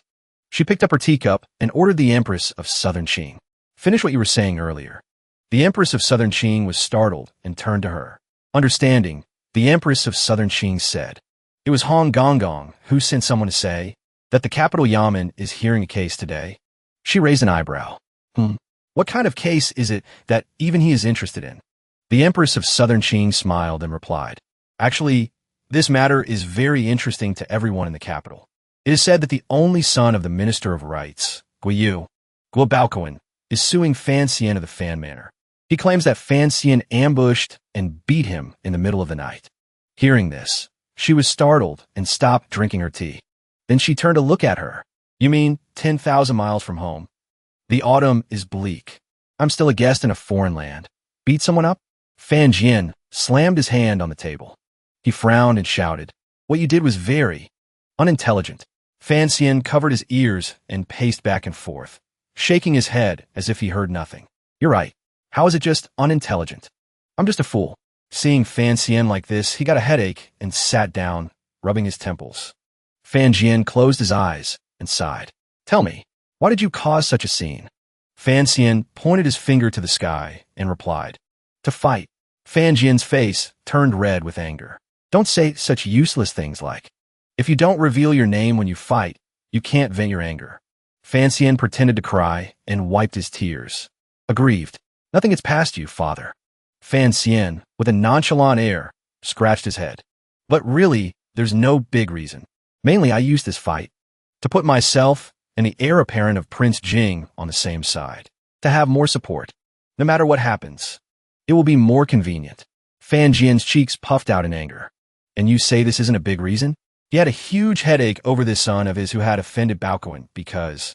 She picked up her teacup and ordered the Empress of Southern Qing. Finish what you were saying earlier. The Empress of Southern Qing was startled and turned to her. Understanding, the Empress of Southern Qing said, It was Hong Gong who sent someone to say that the capital Yamen is hearing a case today. She raised an eyebrow. What kind of case is it that even he is interested in? The Empress of Southern Qing smiled and replied, Actually, this matter is very interesting to everyone in the capital. It is said that the only son of the Minister of Rights, Guo Baoquan, is suing Fan Xian of the Fan Manor. He claims that Fan Xian ambushed and beat him in the middle of the night. Hearing this, she was startled and stopped drinking her tea. Then she turned to look at her. You mean 10,000 miles from home? The autumn is bleak. I'm still a guest in a foreign land. Beat someone up? Fan Jian slammed his hand on the table. He frowned and shouted, What you did was very unintelligent. Fan Xian covered his ears and paced back and forth, shaking his head as if he heard nothing. You're right. How is it just unintelligent? I'm just a fool. Seeing Fan Xian like this, he got a headache and sat down, rubbing his temples. Fan Jian closed his eyes and sighed. Tell me, why did you cause such a scene? Fan Xian pointed his finger to the sky and replied, To fight. Fan Jian's face turned red with anger. Don't say such useless things like, If you don't reveal your name when you fight, you can't vent your anger. Fan Xian pretended to cry and wiped his tears. Aggrieved. Nothing gets past you, father. Fan Xian, with a nonchalant air, scratched his head. But really, there's no big reason. Mainly, I used this fight to put myself and the heir apparent of Prince Jing on the same side, to have more support. No matter what happens, it will be more convenient. Fan Jian's cheeks puffed out in anger. And you say this isn't a big reason? He had a huge headache over this son of his who had offended Baoquan because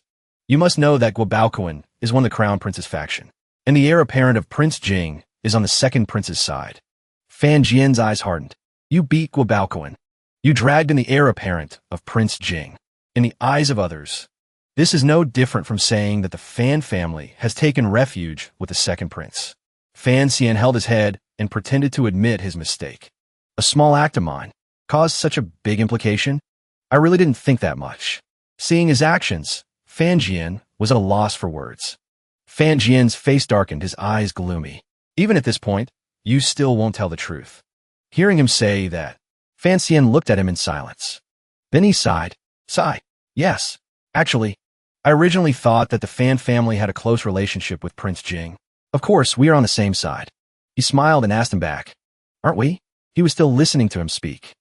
you must know that Guo Baoquan is one of the crown prince's faction, and the heir apparent of Prince Jing is on the second prince's side. Fan Jian's eyes hardened. You beat Guo Baoquan. You dragged in the heir apparent of Prince Jing. In the eyes of others, this is no different from saying that the Fan family has taken refuge with the second prince. Fan Xian held his head and pretended to admit his mistake. A small act of mine caused such a big implication? I really didn't think that much. Seeing his actions, Fan Jian was at a loss for words. Fan Jian's face darkened, his eyes gloomy. Even at this point, you still won't tell the truth. Hearing him say that, Fan Xian looked at him in silence. Then he sighed. Sigh. Yes. Actually, I originally thought that the Fan family had a close relationship with Prince Jing. Of course, we are on the same side. He smiled and asked him back. Aren't we? He was still listening to him speak.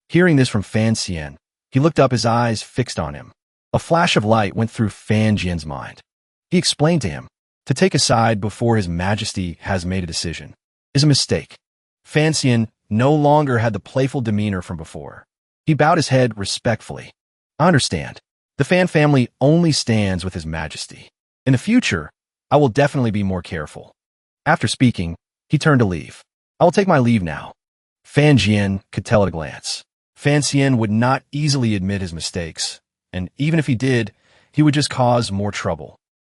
Hearing this from Fan Xian, he looked up, his eyes fixed on him. A flash of light went through Fan Jian's mind. He explained to him, to take a side before His Majesty has made a decision is a mistake. Fan Xian no longer had the playful demeanor from before. He bowed his head respectfully. I understand. The Fan family only stands with His Majesty. In the future, I will definitely be more careful. After speaking, he turned to leave. I will take my leave now. Fan Jian could tell at a glance. Fan Xian would not easily admit his mistakes, and even if he did, he would just cause more trouble.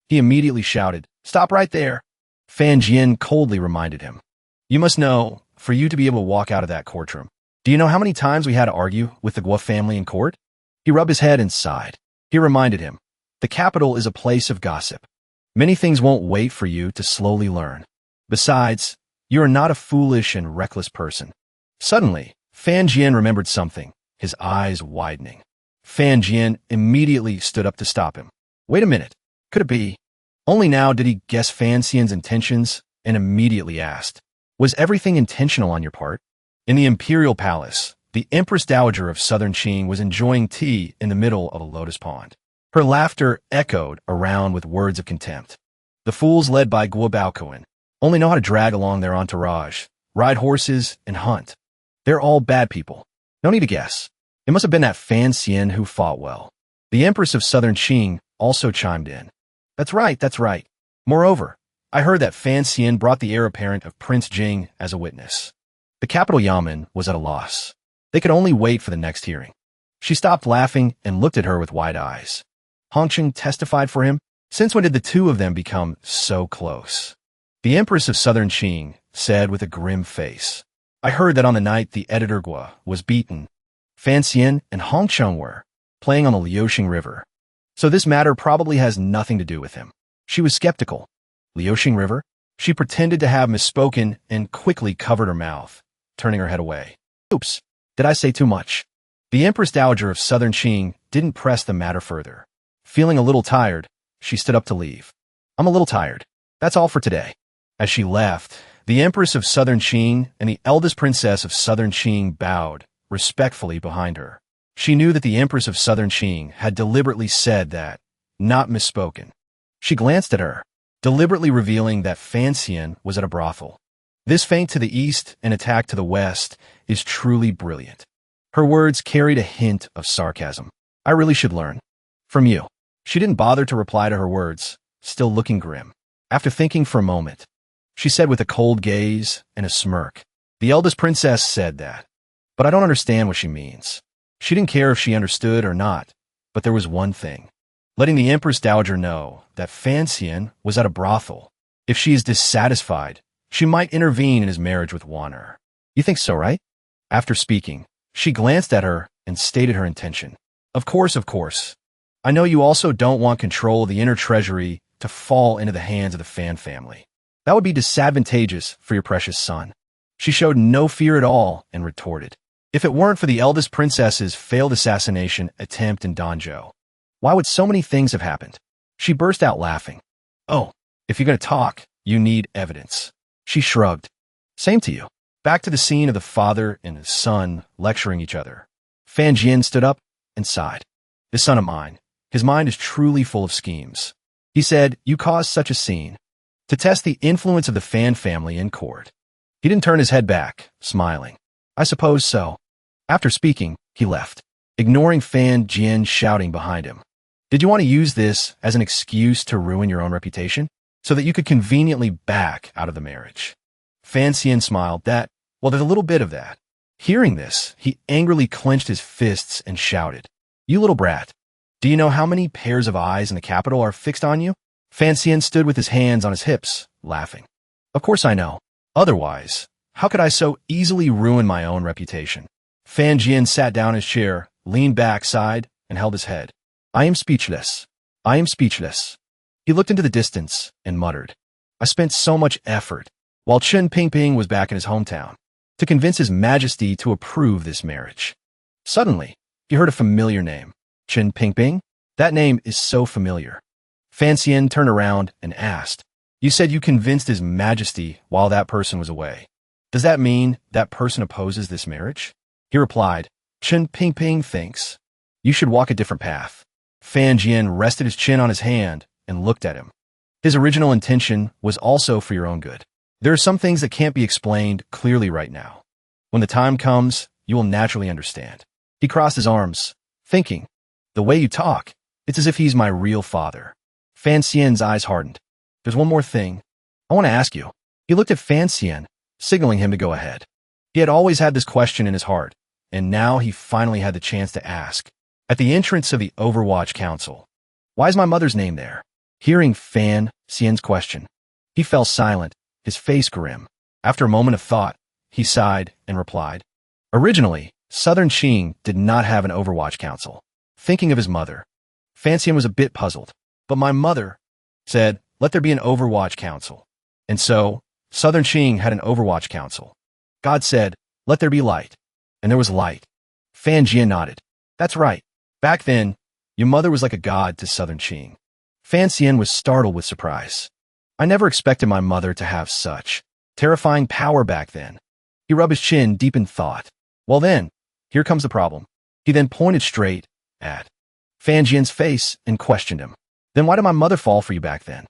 He immediately shouted, Stop right there. Fan Jian coldly reminded him. You must know, for you to be able to walk out of that courtroom, do you know how many times we had to argue with the Guo family in court? He rubbed his head and sighed. He reminded him, the capital is a place of gossip. Many things won't wait for you to slowly learn. Besides, you are not a foolish and reckless person. Suddenly, Fan Jian remembered something, his eyes widening. Fan Jian immediately stood up to stop him. Wait a minute. Could it be? Only now did he guess Fan Xian's intentions and immediately asked, was everything intentional on your part? In the imperial palace, the Empress Dowager of Southern Qing was enjoying tea in the middle of a lotus pond. Her laughter echoed around with words of contempt. The fools led by Guo Baokuan only know how to drag along their entourage, ride horses, and hunt. They're all bad people. No need to guess. It must have been that Fan Xian who fought well. The Empress of Southern Qing also chimed in. That's right, that's right. Moreover, I heard that Fan Xian brought the heir apparent of Prince Jing as a witness. The capital Yamen was at a loss. They could only wait for the next hearing. She stopped laughing and looked at her with wide eyes. Hongqing testified for him? Since when did the two of them become so close? The Empress of Southern Qing said with a grim face. I heard that on the night the editor Guo was beaten, Fan Xian and Hongqing were playing on the Liuxing River. So this matter probably has nothing to do with him. She was skeptical. Liuxing River? She pretended to have misspoken and quickly covered her mouth, turning her head away. Oops, did I say too much? The Empress Dowager of Southern Qing didn't press the matter further. Feeling a little tired, she stood up to leave. I'm a little tired. That's all for today. As she left, the Empress of Southern Qing and the eldest princess of Southern Qing bowed respectfully behind her. She knew that the Empress of Southern Qing had deliberately said that, not misspoken. She glanced at her, deliberately revealing that Fan Xian was at a brothel. This feint to the east and attack to the west is truly brilliant. Her words carried a hint of sarcasm. I really should learn. From you. She didn't bother to reply to her words, still looking grim. After thinking for a moment, she said with a cold gaze and a smirk, the eldest princess said that, but I don't understand what she means. She didn't care if she understood or not, but there was one thing. Letting the Empress Dowager know that Fan Xian was at a brothel. If she is dissatisfied, she might intervene in his marriage with Wan'er. You think so, right? After speaking, she glanced at her and stated her intention. Of course, of course. I know you also don't want control of the inner treasury to fall into the hands of the Fan family. That would be disadvantageous for your precious son. She showed no fear at all and retorted. If it weren't for the eldest princess's failed assassination attempt in Danjo, why would so many things have happened? She burst out laughing. Oh, if you're going to talk, you need evidence. She shrugged. Same to you. Back to the scene of the father and his son lecturing each other. Fan Jian stood up and sighed. This son of mine, his mind is truly full of schemes. He said, you caused such a scene to test the influence of the Fan family in court. He didn't turn his head back, smiling. I suppose so. After speaking, he left, ignoring Fan Jian shouting behind him. Did you want to use this as an excuse to ruin your own reputation, so that you could conveniently back out of the marriage? Fan Xian smiled. Well, there's a little bit of that. Hearing this, he angrily clenched his fists and shouted, "You little brat! Do you know how many pairs of eyes in the capital are fixed on you?" Fan Xian stood with his hands on his hips, laughing. "Of course I know. Otherwise, how could I so easily ruin my own reputation?" Fan Jian sat down in his chair, leaned back, sighed, and held his head. "I am speechless. I am speechless." He looked into the distance and muttered, "I spent so much effort, while Chen Pingping was back in his hometown, to convince His Majesty to approve this marriage." Suddenly, he heard a familiar name. Chen Pingping? That name is so familiar. Fan Xian turned around and asked, "You said you convinced His Majesty while that person was away. Does that mean that person opposes this marriage?" He replied, "Chen Pingping thinks you should walk a different path." Fan Jian rested his chin on his hand and looked at him. "His original intention was also for your own good. There are some things that can't be explained clearly right now. When the time comes, you will naturally understand." He crossed his arms, thinking, "The way you talk, it's as if he's my real father." Fan Xian's eyes hardened. "There's one more thing I want to ask you." He looked at Fan Xian, signaling him to go ahead. He had always had this question in his heart, and now he finally had the chance to ask. At the entrance of the Overwatch Council, "Why is my mother's name there?" Hearing Fan Xian's question, he fell silent, his face grim. After a moment of thought, he sighed and replied, "Originally, Southern Qing did not have an Overwatch Council." Thinking of his mother, Fan Xian was a bit puzzled. "But my mother said, let there be an Overwatch Council. And so, Southern Qing had an Overwatch Council. God said, let there be light. And there was light." Fan Jia nodded. "That's right. Back then, your mother was like a god to Southern Qing." Fan Xian was startled with surprise. "I never expected my mother to have such terrifying power back then." He rubbed his chin deep in thought. "Well then, here comes the problem." He then pointed straight at Fan Jian's face and questioned him. "Then why did my mother fall for you back then?"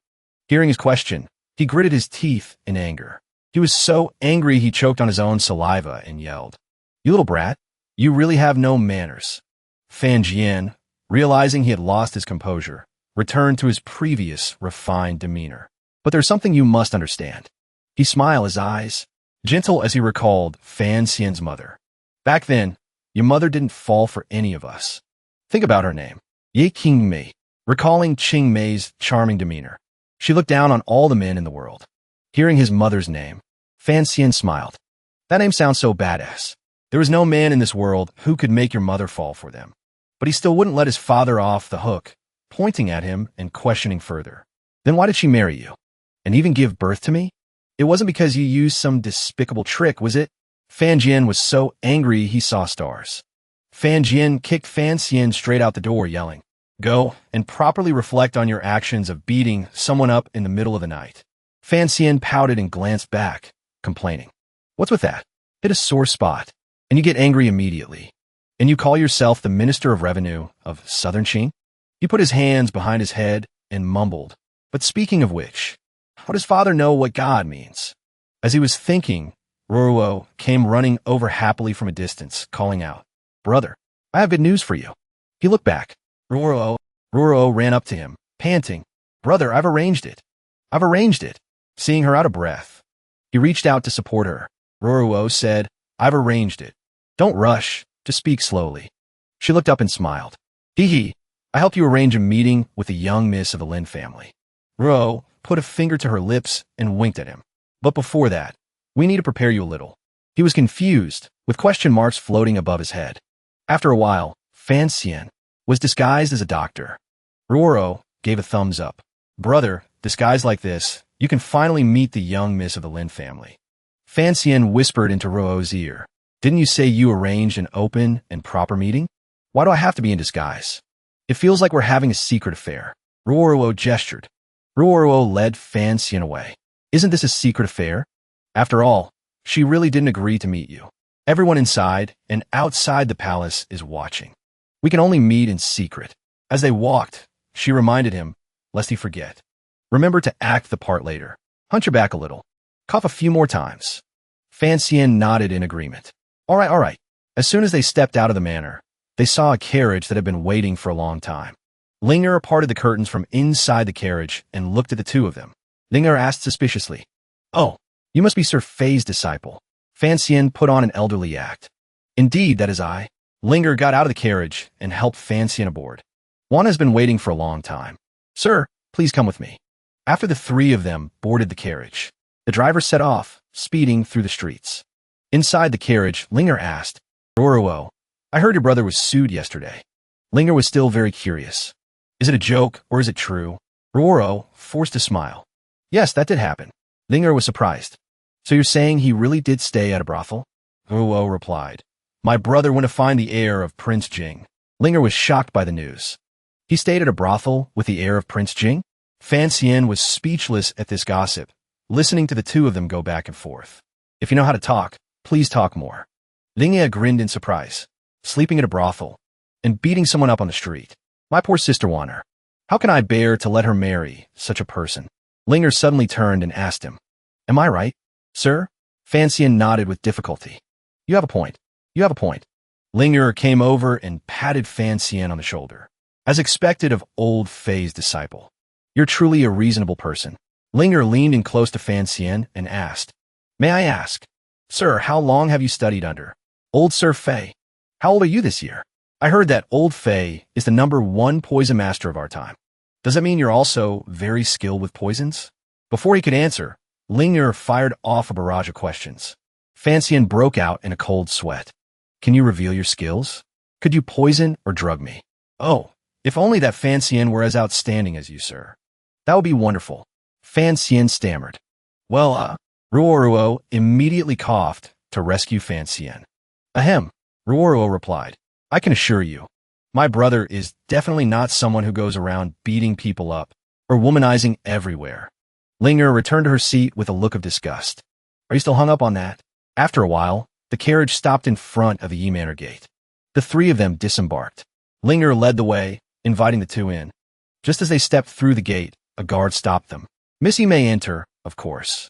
Hearing his question, he gritted his teeth in anger. He was so angry he choked on his own saliva and yelled, "You little brat, you really have no manners." Fan Jian, realizing he had lost his composure, returned to his previous refined demeanor. "But there's something you must understand." He smiled, his eyes gentle as he recalled Fan Xian's mother. "Back then, your mother didn't fall for any of us. Think about her name, Ye King Mei." Recalling Qing Mei's charming demeanor, she looked down on all the men in the world. Hearing his mother's name, Fan Xian smiled. "That name sounds so badass. There is no man in this world who could make your mother fall for them." But he still wouldn't let his father off the hook, pointing at him and questioning further. "Then why did she marry you? And even give birth to me? It wasn't because you used some despicable trick, was it?" Fan Jian was so angry he saw stars. Fan Jian kicked Fan Xian straight out the door, yelling, "Go and properly reflect on your actions of beating someone up in the middle of the night." Fan Xian pouted and glanced back, complaining, "What's with that? Hit a sore spot, and you get angry immediately. And you call yourself the Minister of Revenue of Southern Qing?" He put his hands behind his head and mumbled, "But speaking of which, how does father know what God means?" As he was thinking, Ruruo came running over happily from a distance, calling out, "Brother, I have good news for you." He looked back. Ruruo ran up to him, panting, "Brother, I've arranged it. I've arranged it." Seeing her out of breath, he reached out to support her. Ruruo said, "I've arranged it. Don't rush, just speak slowly." She looked up and smiled. "Hee, I helped you arrange a meeting with the young miss of the Lin family." Ruo put a finger to her lips and winked at him. "But before that, we need to prepare you a little." He was confused, with question marks floating above his head. After a while, Fan Xian was disguised as a doctor. Ruoro gave a thumbs up. "Brother, disguised like this, you can finally meet the young miss of the Lin family." Fan Xian whispered into Ruo's ear, "Didn't you say you arranged an open and proper meeting? Why do I have to be in disguise? It feels like we're having a secret affair." Ruoro gestured. Ruoro led Fan Xian away. "Isn't this a secret affair? After all, she really didn't agree to meet you. Everyone inside and outside the palace is watching. We can only meet in secret." As they walked, she reminded him, lest he forget, "Remember to act the part later. Hunch your back a little. Cough a few more times." Fan Xian nodded in agreement. All right. As soon as they stepped out of the manor, they saw a carriage that had been waiting for a long time. Linger parted the curtains from inside the carriage and looked at the two of them. Linger asked suspiciously, "Oh, you must be Sir Fay's disciple." Fan Xian put on an elderly act. Indeed, that is I. Linger got out of the carriage and helped Fancy aboard. Juan has been waiting for a long time. Sir, please come with me. After the three of them boarded the carriage, the driver set off, speeding through the streets. Inside the carriage, Linger asked, Ruoro, I heard your brother was sued yesterday. Linger was still very curious. Is it a joke or is it true? Ruoro forced a smile. Yes, that did happen. Linger was surprised. So you're saying he really did stay at a brothel? Ruoro replied. My brother went to find the heir of Prince Jing. Linger was shocked by the news. He stayed at a brothel with the heir of Prince Jing? Fan Xian was speechless at this gossip, listening to the two of them go back and forth. If you know how to talk, please talk more. Lingia grinned in surprise. Sleeping at a brothel and beating someone up on the street. My poor sister Wanner. How can I bear to let her marry such a person? Linger suddenly turned and asked him. Am I right, sir? Fan Xian nodded with difficulty. You have a point. You have a point. Linger came over and patted Fan Xian on the shoulder. As expected of old Fay's disciple. You're truly a reasonable person. Linger leaned in close to Fan Xian and asked, May I ask, sir, how long have you studied under old Sir Fay? How old are you this year? I heard that old Fay is the #1 poison master of our time. Does that mean you're also very skilled with poisons? Before he could answer, Linger fired off a barrage of questions. Fan Xian broke out in a cold sweat. Can you reveal your skills? Could you poison or drug me? Oh, if only that Fan Xian were as outstanding as you, sir. That would be wonderful. Fan Xian stammered. Well, Ruoruo immediately coughed to rescue Fan Xian. Ahem, Ruoruo replied. I can assure you, my brother is definitely not someone who goes around beating people up or womanizing everywhere. Linger returned to her seat with a look of disgust. Are you still hung up on that? After a while, the carriage stopped in front of the Yi Manor gate. The three of them disembarked. Linger led the way, inviting the two in. Just as they stepped through the gate, a guard stopped them. Missy may enter, of course,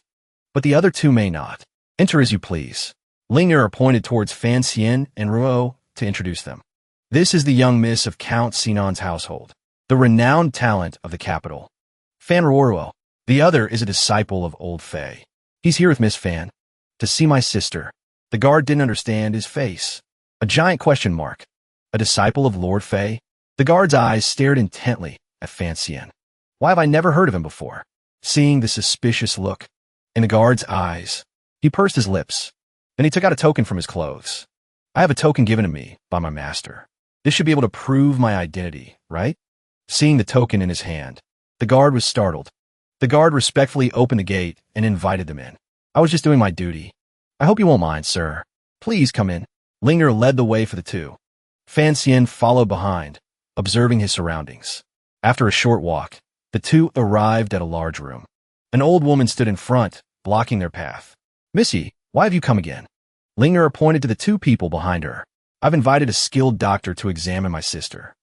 but the other two may not. Enter as you please. Linger pointed towards Fan Xian and Ruo to introduce them. This is the young miss of Count Sinan's household, the renowned talent of the capital. Fan Ruo. The other is a disciple of old Fay. He's here with Miss Fan to see my sister. The guard didn't understand his face. A giant question mark. A disciple of Lord Fay? The guard's eyes stared intently at Fan Xian. Why have I never heard of him before? Seeing the suspicious look in the guard's eyes, he pursed his lips. Then he took out a token from his clothes. I have a token given to me by my master. This should be able to prove my identity, right? Seeing the token in his hand, the guard was startled. The guard respectfully opened the gate and invited them in. I was just doing my duty. I hope you won't mind, sir. Please come in. Linger led the way for the two. Fan Xian followed behind, observing his surroundings. After a short walk, the two arrived at a large room. An old woman stood in front, blocking their path. Missy, why have you come again? Linger pointed to the two people behind her. I've invited a skilled doctor to examine my sister.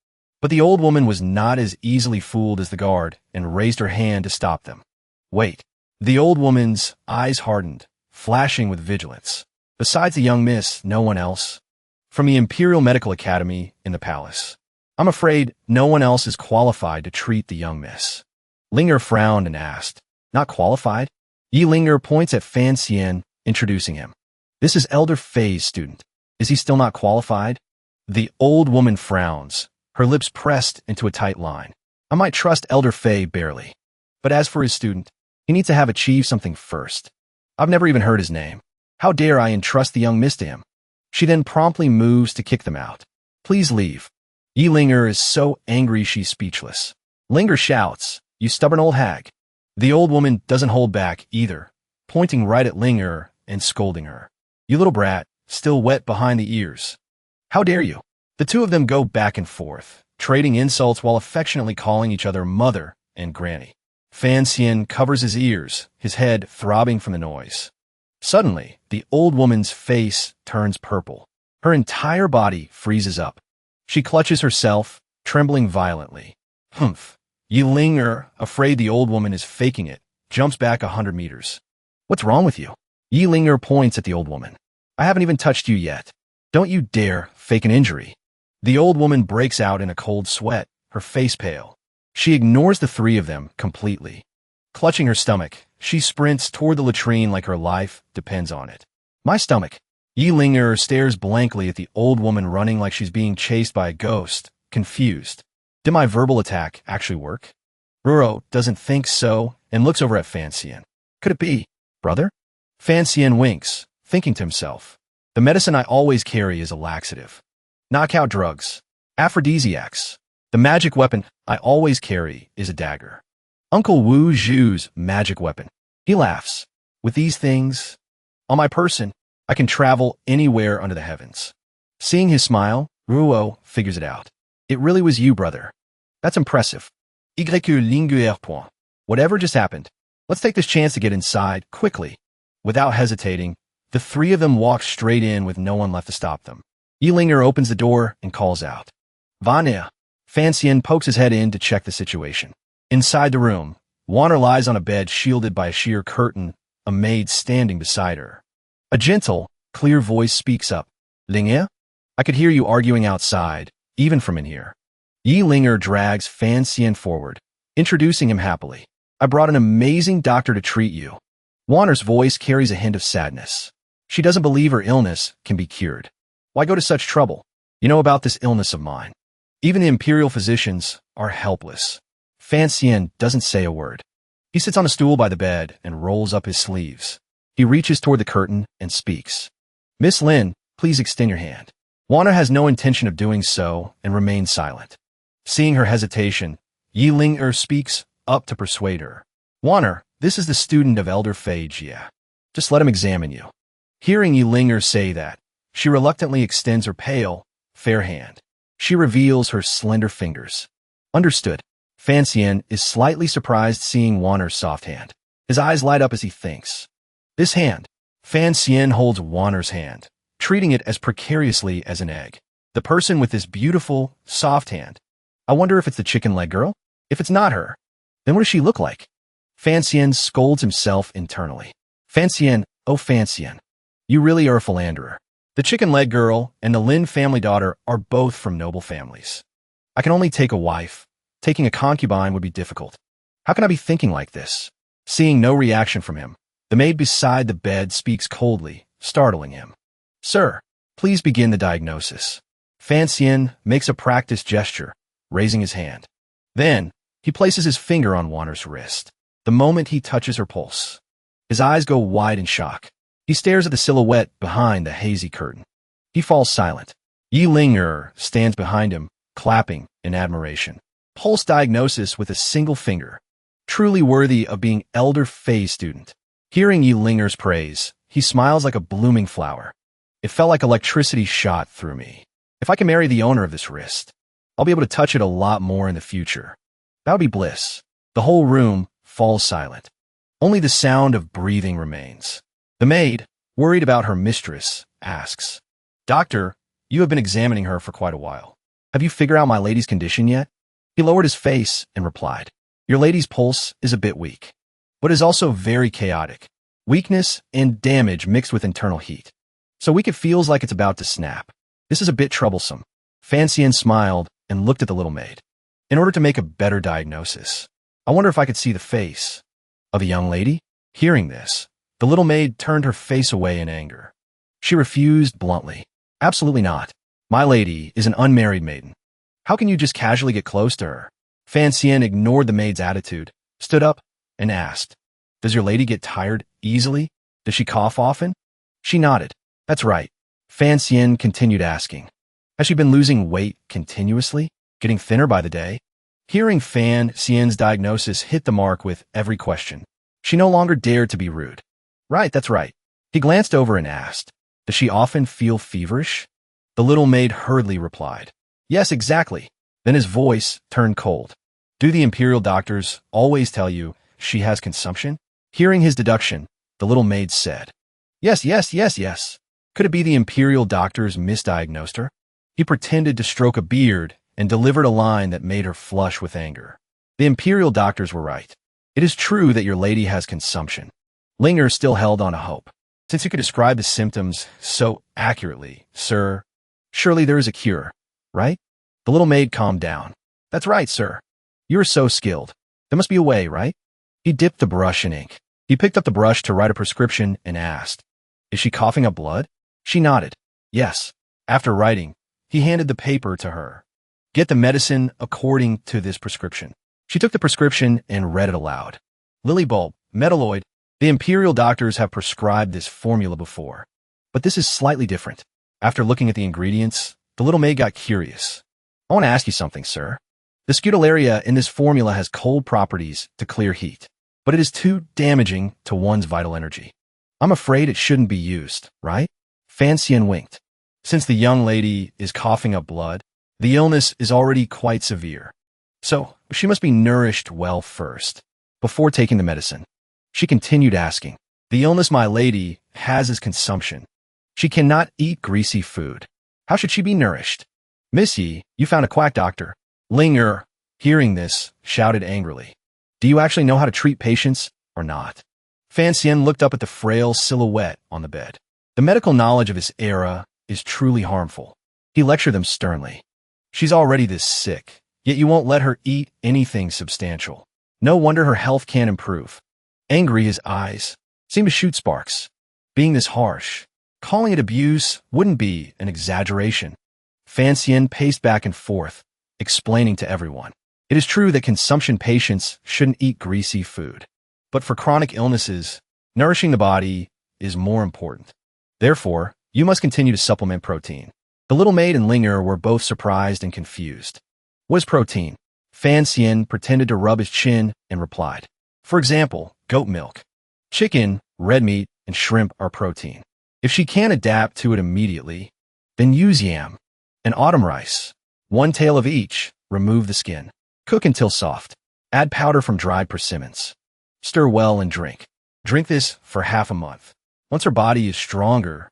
But the old woman was not as easily fooled as the guard and raised her hand to stop them. Wait. The old woman's eyes hardened, flashing with vigilance. Besides the young miss, no one else. From the Imperial Medical Academy in the palace. I'm afraid no one else is qualified to treat the young miss. Linger frowned and asked, Not qualified? Yi Linger points at Fan Xian, introducing him. This is Elder Fay's student. Is he still not qualified? The old woman frowns, her lips pressed into a tight line. I might trust Elder Fay barely. But as for his student, he needs to have achieved something first. I've never even heard his name. How dare I entrust the young miss to him? She then promptly moves to kick them out. Please leave. Yi Linger is so angry she's speechless. Linger shouts, You stubborn old hag. The old woman doesn't hold back either, pointing right at Linger and scolding her. You little brat, still wet behind the ears. How dare you? The two of them go back and forth, trading insults while affectionately calling each other mother and granny. Fan Xian covers his ears, his head throbbing from the noise. Suddenly, the old woman's face turns purple. Her entire body freezes up. She clutches herself, trembling violently. Humph. Yi Linger, afraid the old woman is faking it, jumps back 100 meters. What's wrong with you? Yi Linger points at the old woman. I haven't even touched you yet. Don't you dare fake an injury. The old woman breaks out in a cold sweat, her face pale. She ignores the three of them completely. Clutching her stomach, she sprints toward the latrine like her life depends on it. My stomach. Yi Linger stares blankly at the old woman running like she's being chased by a ghost, confused. Did my verbal attack actually work? Ruro doesn't think so and looks over at Fancian. Could it be, brother? Fancian winks, thinking to himself. The medicine I always carry is a laxative. Knockout drugs. Aphrodisiacs. The magic weapon I always carry is a dagger. Uncle Wu Zhu's magic weapon. He laughs. With these things on my person, I can travel anywhere under the heavens. Seeing his smile, Ruo figures it out. It really was you, brother. That's impressive. Point. Whatever just happened, let's take this chance to get inside, quickly. Without hesitating, the three of them walk straight in with no one left to stop them. Yilinger opens the door and calls out. Vanya. Fancian pokes his head in to check the situation. Inside the room, Warner lies on a bed shielded by a sheer curtain, a maid standing beside her. A gentle, clear voice speaks up. Linger? I could hear you arguing outside, even from in here. Yi Linger drags Fancian forward, introducing him happily. I brought an amazing doctor to treat you. Warner's voice carries a hint of sadness. She doesn't believe her illness can be cured. Why go to such trouble? You know about this illness of mine. Even the imperial physicians are helpless. Fancian doesn't say a word. He sits on a stool by the bed and rolls up his sleeves. He reaches toward the curtain and speaks. Miss Lin, please extend your hand. Warner has no intention of doing so and remains silent. Seeing her hesitation, Yi Linger speaks up to persuade her. Warner, this is the student of Elder Fay Jia. Just let him examine you. Hearing Yi Linger say that, she reluctantly extends her pale, fair hand. She reveals her slender fingers. Understood. Fancian is slightly surprised seeing Warner's soft hand. His eyes light up as he thinks. This hand. Fancian holds Warner's hand, treating it as precariously as an egg. The person with this beautiful, soft hand. I wonder if it's the chicken leg girl? If it's not her, then what does she look like? Fancian scolds himself internally. Fancian, oh Fancian, you really are a philanderer. The chicken leg girl and the Lin family daughter are both from noble families. I can only take a wife. Taking a concubine would be difficult. How can I be thinking like this? Seeing no reaction from him, the maid beside the bed speaks coldly, startling him. Sir, please begin the diagnosis. Fancian makes a practiced gesture, raising his hand. Then, he places his finger on Warner's wrist. The moment he touches her pulse, his eyes go wide in shock. He stares at the silhouette behind the hazy curtain. He falls silent. Yi Linger stands behind him, clapping in admiration. Pulse diagnosis with a single finger. Truly worthy of being Elder Fay's student. Hearing Yi Linger's praise, he smiles like a blooming flower. It felt like electricity shot through me. If I can marry the owner of this wrist, I'll be able to touch it a lot more in the future. That would be bliss. The whole room falls silent. Only the sound of breathing remains. The maid, worried about her mistress, asks, Doctor, you have been examining her for quite a while. Have you figured out my lady's condition yet? He lowered his face and replied, Your lady's pulse is a bit weak, but is also very chaotic. Weakness and damage mixed with internal heat. So weak it feels like it's about to snap. This is a bit troublesome. Fancian smiled and looked at the little maid. In order to make a better diagnosis, I wonder if I could see the face of a young lady. Hearing this, the little maid turned her face away in anger. She refused bluntly. Absolutely not. My lady is an unmarried maiden. How can you just casually get close to her? Fancian ignored the maid's attitude, stood up, and asked, Does your lady get tired easily? Does she cough often? She nodded. That's right. Fancian continued asking, Has she been losing weight continuously? Getting thinner by the day? Hearing Fancian's diagnosis hit the mark with every question, she no longer dared to be rude. Right, that's right. He glanced over and asked, Does she often feel feverish? The little maid hurriedly replied, Yes, exactly. Then his voice turned cold. Do the imperial doctors always tell you she has consumption? Hearing his deduction, the little maid said, Yes. Could it be the imperial doctors misdiagnosed her? He pretended to stroke a beard and delivered a line that made her flush with anger. The imperial doctors were right. It is true that your lady has consumption. Linger still held on to hope. Since you could describe the symptoms so accurately, sir, surely there is a cure, right? The little maid calmed down. That's right, sir. You are so skilled. There must be a way, right? He dipped the brush in ink. He picked up the brush to write a prescription and asked, Is she coughing up blood? She nodded. Yes. After writing, he handed the paper to her. Get the medicine according to this prescription. She took the prescription and read it aloud. Lily bulb, metalloid. The imperial doctors have prescribed this formula before. But this is slightly different. After looking at the ingredients, the little maid got curious. I want to ask you something, sir. The scutularia in this formula has cold properties to clear heat, but it is too damaging to one's vital energy. I'm afraid it shouldn't be used, right? Fancian winked. Since the young lady is coughing up blood, the illness is already quite severe. So she must be nourished well first, before taking the medicine. She continued asking, the illness my lady has is consumption. She cannot eat greasy food. How should she be nourished? Missy, you found a quack doctor. Linger, hearing this, shouted angrily. Do you actually know how to treat patients or not? Fancian looked up at the frail silhouette on the bed. The medical knowledge of his era is truly harmful. He lectured them sternly. She's already this sick, yet you won't let her eat anything substantial. No wonder her health can't improve. Angry, his eyes seemed to shoot sparks. Being this harsh, calling it abuse wouldn't be an exaggeration. Fancian paced back and forth, explaining to everyone. It is true that consumption patients shouldn't eat greasy food. But for chronic illnesses, nourishing the body is more important. Therefore, you must continue to supplement protein. The little maid and Linger were both surprised and confused. What is protein? Fancian pretended to rub his chin and replied. For example, goat milk. Chicken, red meat, and shrimp are protein. If she can't adapt to it immediately, then use yam and autumn rice. One tail of each, remove the skin. Cook until soft. Add powder from dried persimmons. Stir well and drink. Drink this for half a month. Once her body is stronger,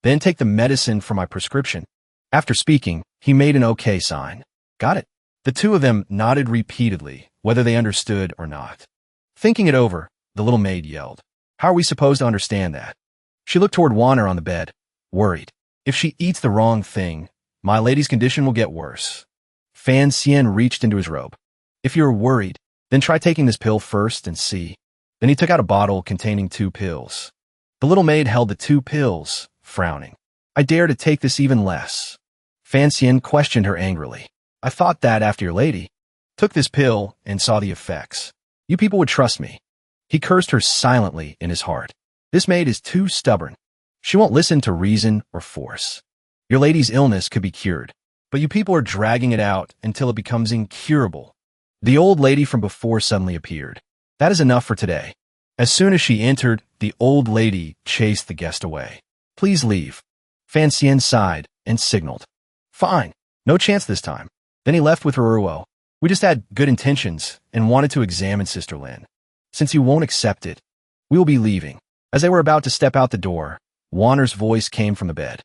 then take the medicine for my prescription. After speaking, he made an okay sign. Got it. The two of them nodded repeatedly, whether they understood or not. Thinking it over, the little maid yelled. How are we supposed to understand that? She looked toward Wanner on the bed, worried. If she eats the wrong thing, my lady's condition will get worse. Fancian reached into his robe. If you're worried, then try taking this pill first and see. Then he took out a bottle containing 2 pills. The little maid held the 2 pills, frowning. I dare to take this even less. Fancian questioned her angrily. I thought that after your lady took this pill and saw the effects, you people would trust me. He cursed her silently in his heart. This maid is too stubborn. She won't listen to reason or force. Your lady's illness could be cured, but you people are dragging it out until it becomes incurable. The old lady from before suddenly appeared. That is enough for today. As soon as she entered, the old lady chased the guest away. Please leave. Fancian sighed and signaled. Fine. No chance this time. Then he left with Ruruo. We just had good intentions and wanted to examine Sister Lin. Since you won't accept it, we will be leaving. As they were about to step out the door, Wanner's voice came from the bed.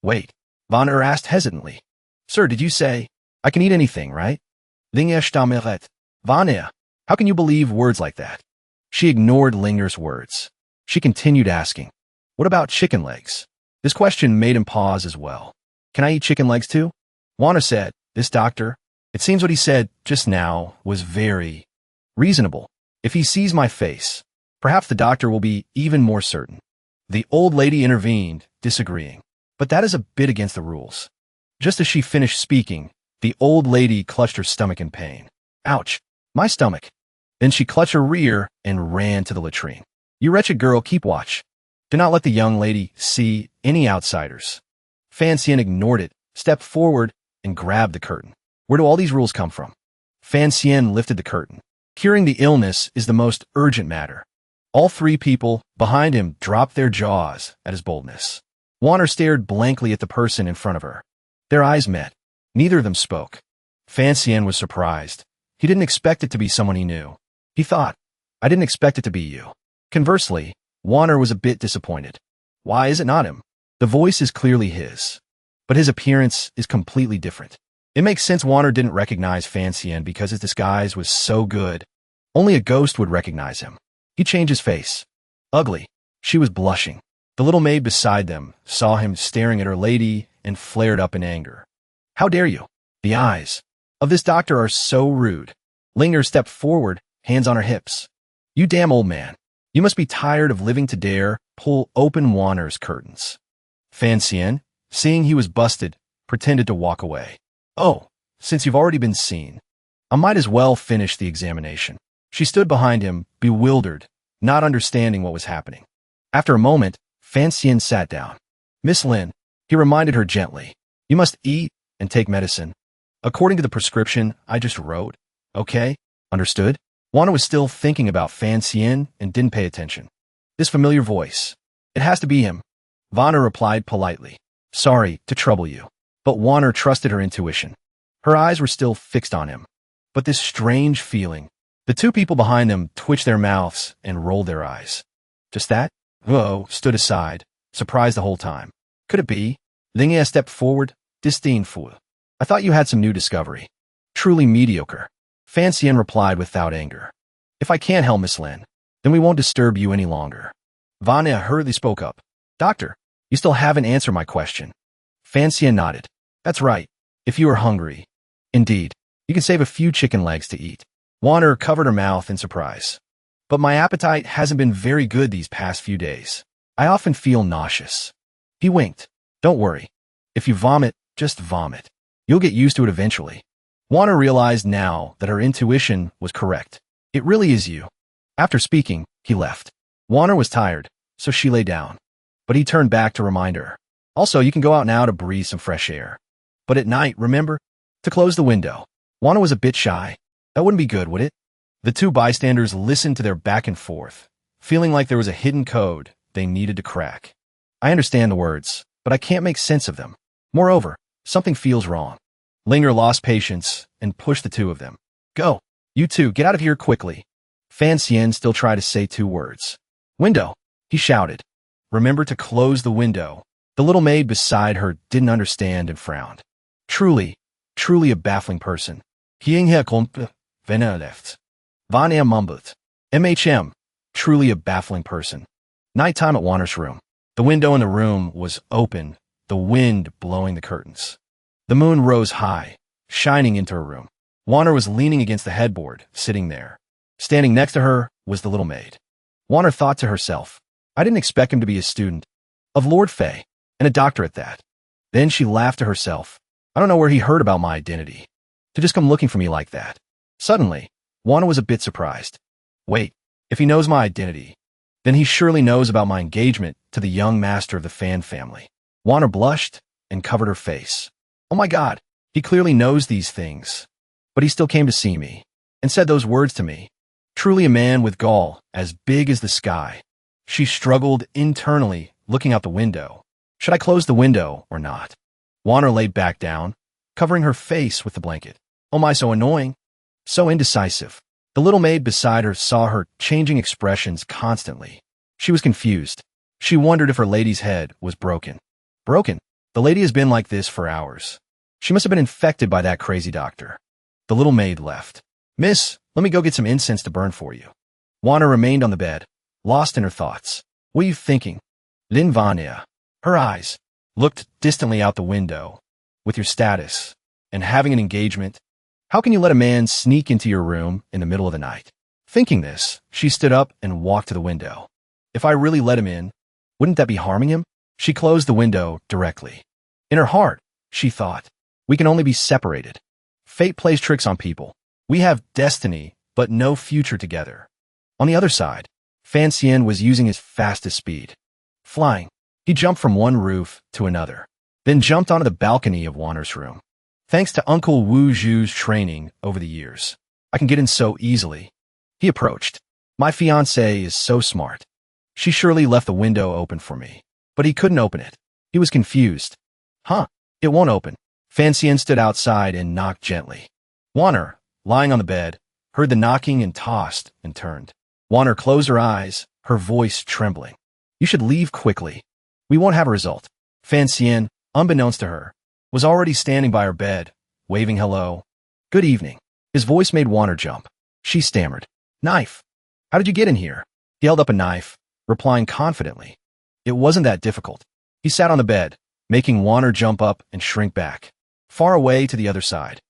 Wait. Wanner asked hesitantly. Sir, did you say, I can eat anything, right? Wanner, how can you believe words like that? She ignored Linger's words. She continued asking, what about chicken legs? This question made him pause as well. Can I eat chicken legs too? Wanner said, this doctor, it seems what he said just now was very reasonable. If he sees my face, perhaps the doctor will be even more certain. The old lady intervened, disagreeing. But that is a bit against the rules. Just as she finished speaking, the old lady clutched her stomach in pain. Ouch, my stomach. Then she clutched her rear and ran to the latrine. You wretched girl, keep watch. Do not let the young lady see any outsiders. Fancian ignored it, stepped forward, and grabbed the curtain. Where do all these rules come from? Fancian lifted the curtain. Curing the illness is the most urgent matter. All 3 people behind him dropped their jaws at his boldness. Wanner stared blankly at the person in front of her. Their eyes met. Neither of them spoke. Fancian was surprised. He didn't expect it to be someone he knew. He thought, I didn't expect it to be you. Conversely, Wanner was a bit disappointed. Why is it not him? The voice is clearly his, but his appearance is completely different. It makes sense Wanner didn't recognize Fancian because his disguise was so good. Only a ghost would recognize him. He changed his face. Ugly. She was blushing. The little maid beside them saw him staring at her lady and flared up in anger. How dare you? The eyes of this doctor are so rude. Linger stepped forward, hands on her hips. You damn old man. You must be tired of living to dare pull open Wanner's curtains. Fan, seeing he was busted, pretended to walk away. Oh, since you've already been seen, I might as well finish the examination. She stood behind him, bewildered, not understanding what was happening. After a moment, Fan sat down. Miss Lin, he reminded her gently, you must eat and take medicine. According to the prescription I just wrote. Okay? Understood? Wana was still thinking about Fan and didn't pay attention. This familiar voice. It has to be him. Vana replied politely. Sorry to trouble you. But Wana trusted her intuition. Her eyes were still fixed on him. But this strange feeling. The two people behind them twitched their mouths and rolled their eyes. Just that? Wuhu stood aside, surprised the whole time. Could it be? Lingia stepped forward, disdainful. I thought you had some new discovery. Truly mediocre. Fan replied without anger. If I can't help Miss Lin, then we won't disturb you any longer. Vanya hurriedly spoke up. Doctor, you still haven't answered my question. Fan nodded. That's right. If you are hungry. Indeed, you can save a few chicken legs to eat. Wanner covered her mouth in surprise. But my appetite hasn't been very good these past few days. I often feel nauseous. He winked. Don't worry. If you vomit, just vomit. You'll get used to it eventually. Wanner realized now that her intuition was correct. It really is you. After speaking, he left. Wanner was tired, so she lay down. But he turned back to remind her. Also, you can go out now to breathe some fresh air. But at night, remember? To close the window. Wanner was a bit shy. That wouldn't be good, would it? The two bystanders listened to their back and forth, feeling like there was a hidden code they needed to crack. I understand the words, but I can't make sense of them. Moreover, something feels wrong. Linger lost patience and pushed the two of them. Go. You two, get out of here quickly. Fan still tried to say two words. Window, he shouted. Remember to close the window. The little maid beside her didn't understand and frowned. Truly a baffling person. Hienghe komp, vena left. Vanya mumbled. Truly a baffling person. Nighttime at Wanner's room. The window in the room was open, the wind blowing the curtains. The moon rose high, shining into her room. Wanner was leaning against the headboard, sitting there. Standing next to her was the little maid. Wanner thought to herself, I didn't expect him to be a student of Lord Fay, and a doctor at that. Then she laughed to herself. I don't know where he heard about my identity. To just come looking for me like that. Suddenly, Wanner was a bit surprised. Wait, if he knows my identity, then he surely knows about my engagement to the young master of the Fan family. Wanner blushed and covered her face. Oh my God, he clearly knows these things. But he still came to see me and said those words to me. Truly a man with gall as big as the sky. She struggled internally, looking out the window. Should I close the window or not? Wanner lay back down, covering her face with the blanket. Oh my, so annoying. So indecisive. The little maid beside her saw her changing expressions constantly. She was confused. She wondered if her lady's head was broken. Broken? The lady has been like this for hours. She must have been infected by that crazy doctor. The little maid left. Miss, let me go get some incense to burn for you. Wanner remained on the bed, lost in her thoughts. What are you thinking? Lin Vanya. Her eyes looked distantly out the window. With your status and having an engagement, how can you let a man sneak into your room in the middle of the night? Thinking this, she stood up and walked to the window. If I really let him in, wouldn't that be harming him? She closed the window directly. In her heart, she thought, we can only be separated. Fate plays tricks on people. We have destiny, but no future together. On the other side, Fan was using his fastest speed. Flying, he jumped from one roof to another, then jumped onto the balcony of Wanner's room. Thanks to Uncle Wu Zhu's training over the years, I can get in so easily. He approached. My fiancée is so smart. She surely left the window open for me, but he couldn't open it. He was confused. Huh, it won't open. Fan stood outside and knocked gently. Wanner, lying on the bed, heard the knocking and tossed and turned. Wanner closed her eyes, her voice trembling. You should leave quickly. We won't have a result. Fan, unbeknownst to her, was already standing by her bed, waving hello. Good evening. His voice made Wanner jump. She stammered. Knife. How did you get in here? He held up a knife, replying confidently. It wasn't that difficult. He sat on the bed, making Wanner jump up and shrink back, far away to the other side.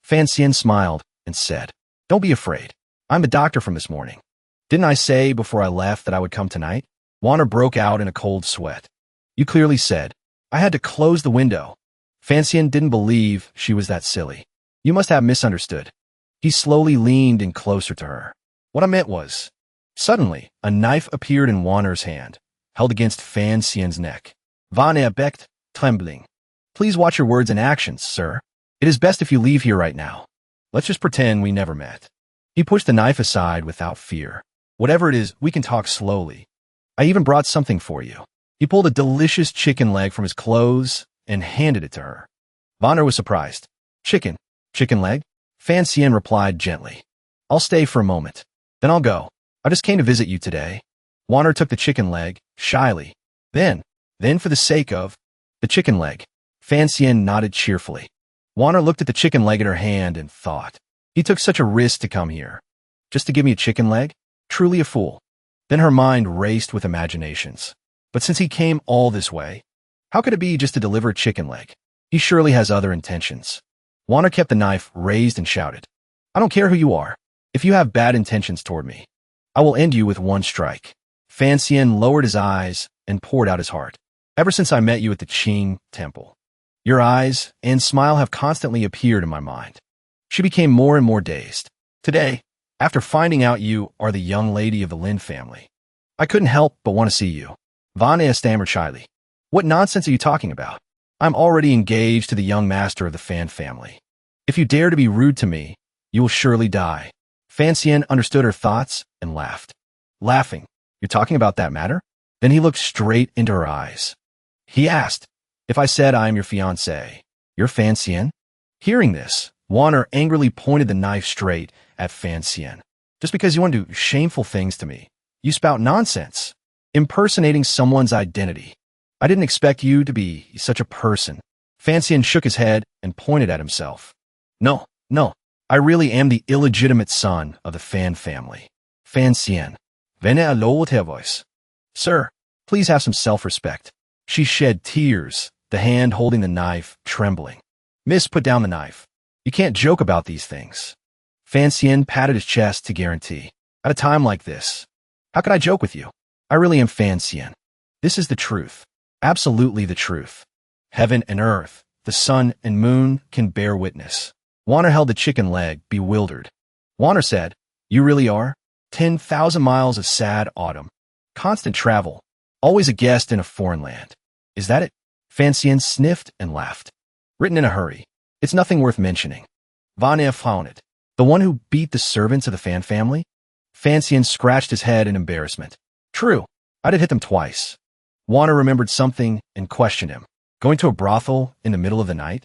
Fan smiled and said, Don't be afraid. I'm a doctor from this morning. Didn't I say before I left that I would come tonight? Wanner broke out in a cold sweat. You clearly said. I had to close the window. Fancian didn't believe she was that silly. You must have misunderstood. He slowly leaned in closer to her. What I meant was, suddenly, a knife appeared in Warner's hand, held against Fancian's neck. Van Becht, trembling. Please watch your words and actions, sir. It is best if you leave here right now. Let's just pretend we never met. He pushed the knife aside without fear. Whatever it is, we can talk slowly. I even brought something for you. He pulled a delicious chicken leg from his clothes and handed it to her. Vanner was surprised. Chicken leg? Fancian replied gently. I'll stay for a moment. Then I'll go. I just came to visit you today. Warner took the chicken leg, shyly. Then for the sake of the chicken leg. Fancian nodded cheerfully. Warner looked at the chicken leg in her hand and thought, he took such a risk to come here. Just to give me a chicken leg? Truly a fool. Then her mind raced with imaginations. But since he came all this way, how could it be just to deliver a chicken leg? He surely has other intentions. Warner kept the knife raised and shouted, I don't care who you are. If you have bad intentions toward me, I will end you with one strike. Fancian lowered his eyes and poured out his heart. Ever since I met you at the Qing temple, your eyes and smile have constantly appeared in my mind. She became more and more dazed. Today, after finding out you are the young lady of the Lin family, I couldn't help but want to see you. Vanya stammered shyly. What nonsense are you talking about? I'm already engaged to the young master of the Fan family. If you dare to be rude to me, you will surely die. Fancian understood her thoughts and laughed. Laughing, you're talking about that matter? Then he looked straight into her eyes. He asked, if I said I am your fiancé, you're Fancian? Hearing this, Warner angrily pointed the knife straight at Fancian. Just because you want to do shameful things to me, you spout nonsense, impersonating someone's identity. I didn't expect you to be such a person. Fancian shook his head and pointed at himself. No, I really am the illegitimate son of the Fan family. Fancian, venez à l'eau with her voice. Sir, please have some self-respect. She shed tears, the hand holding the knife trembling. Miss, put down the knife. You can't joke about these things. Fancian patted his chest to guarantee. At a time like this, how could I joke with you? I really am Fancian. This is the truth. Absolutely the truth. Heaven and earth, the sun and moon can bear witness. Warner held the chicken leg, bewildered. Warner said, you really are? 10,000 miles of sad autumn. Constant travel. Always a guest in a foreign land. Is that it? Fancian sniffed and laughed. Written in a hurry. It's nothing worth mentioning. Vanya frowned. The one who beat the servants of the Fan family? Fancian scratched his head in embarrassment. True. I did hit them twice. Warner remembered something and questioned him. Going to a brothel in the middle of the night?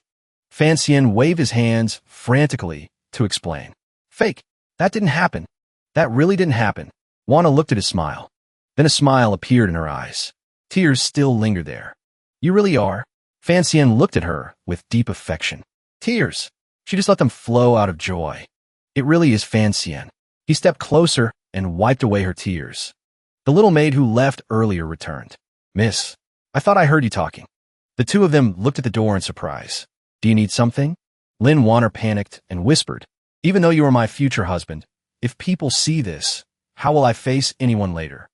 Fancian waved his hands frantically to explain. Fake. That didn't happen. That really didn't happen. Warner looked at his smile. Then a smile appeared in her eyes. Tears still lingered there. You really are? Fancian looked at her with deep affection. Tears. She just let them flow out of joy. It really is Fancian. He stepped closer and wiped away her tears. The little maid who left earlier returned. Miss, I thought I heard you talking. The two of them looked at the door in surprise. Do you need something? Lin Warner panicked and whispered, even though you are my future husband, if people see this, how will I face anyone later?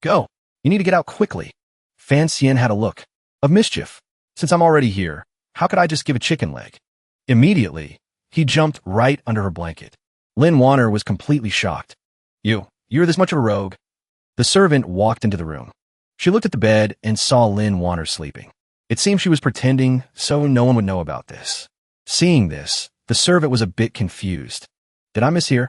Go. You need to get out quickly. Fancian had a look of mischief. Since I'm already here, how could I just give a chicken leg? Immediately, he jumped right under her blanket. Lin Warner was completely shocked. You're this much of a rogue? The servant walked into the room. She looked at the bed and saw Lin Warner sleeping. It seemed she was pretending so no one would know about this. Seeing this, the servant was a bit confused. Did I mishear?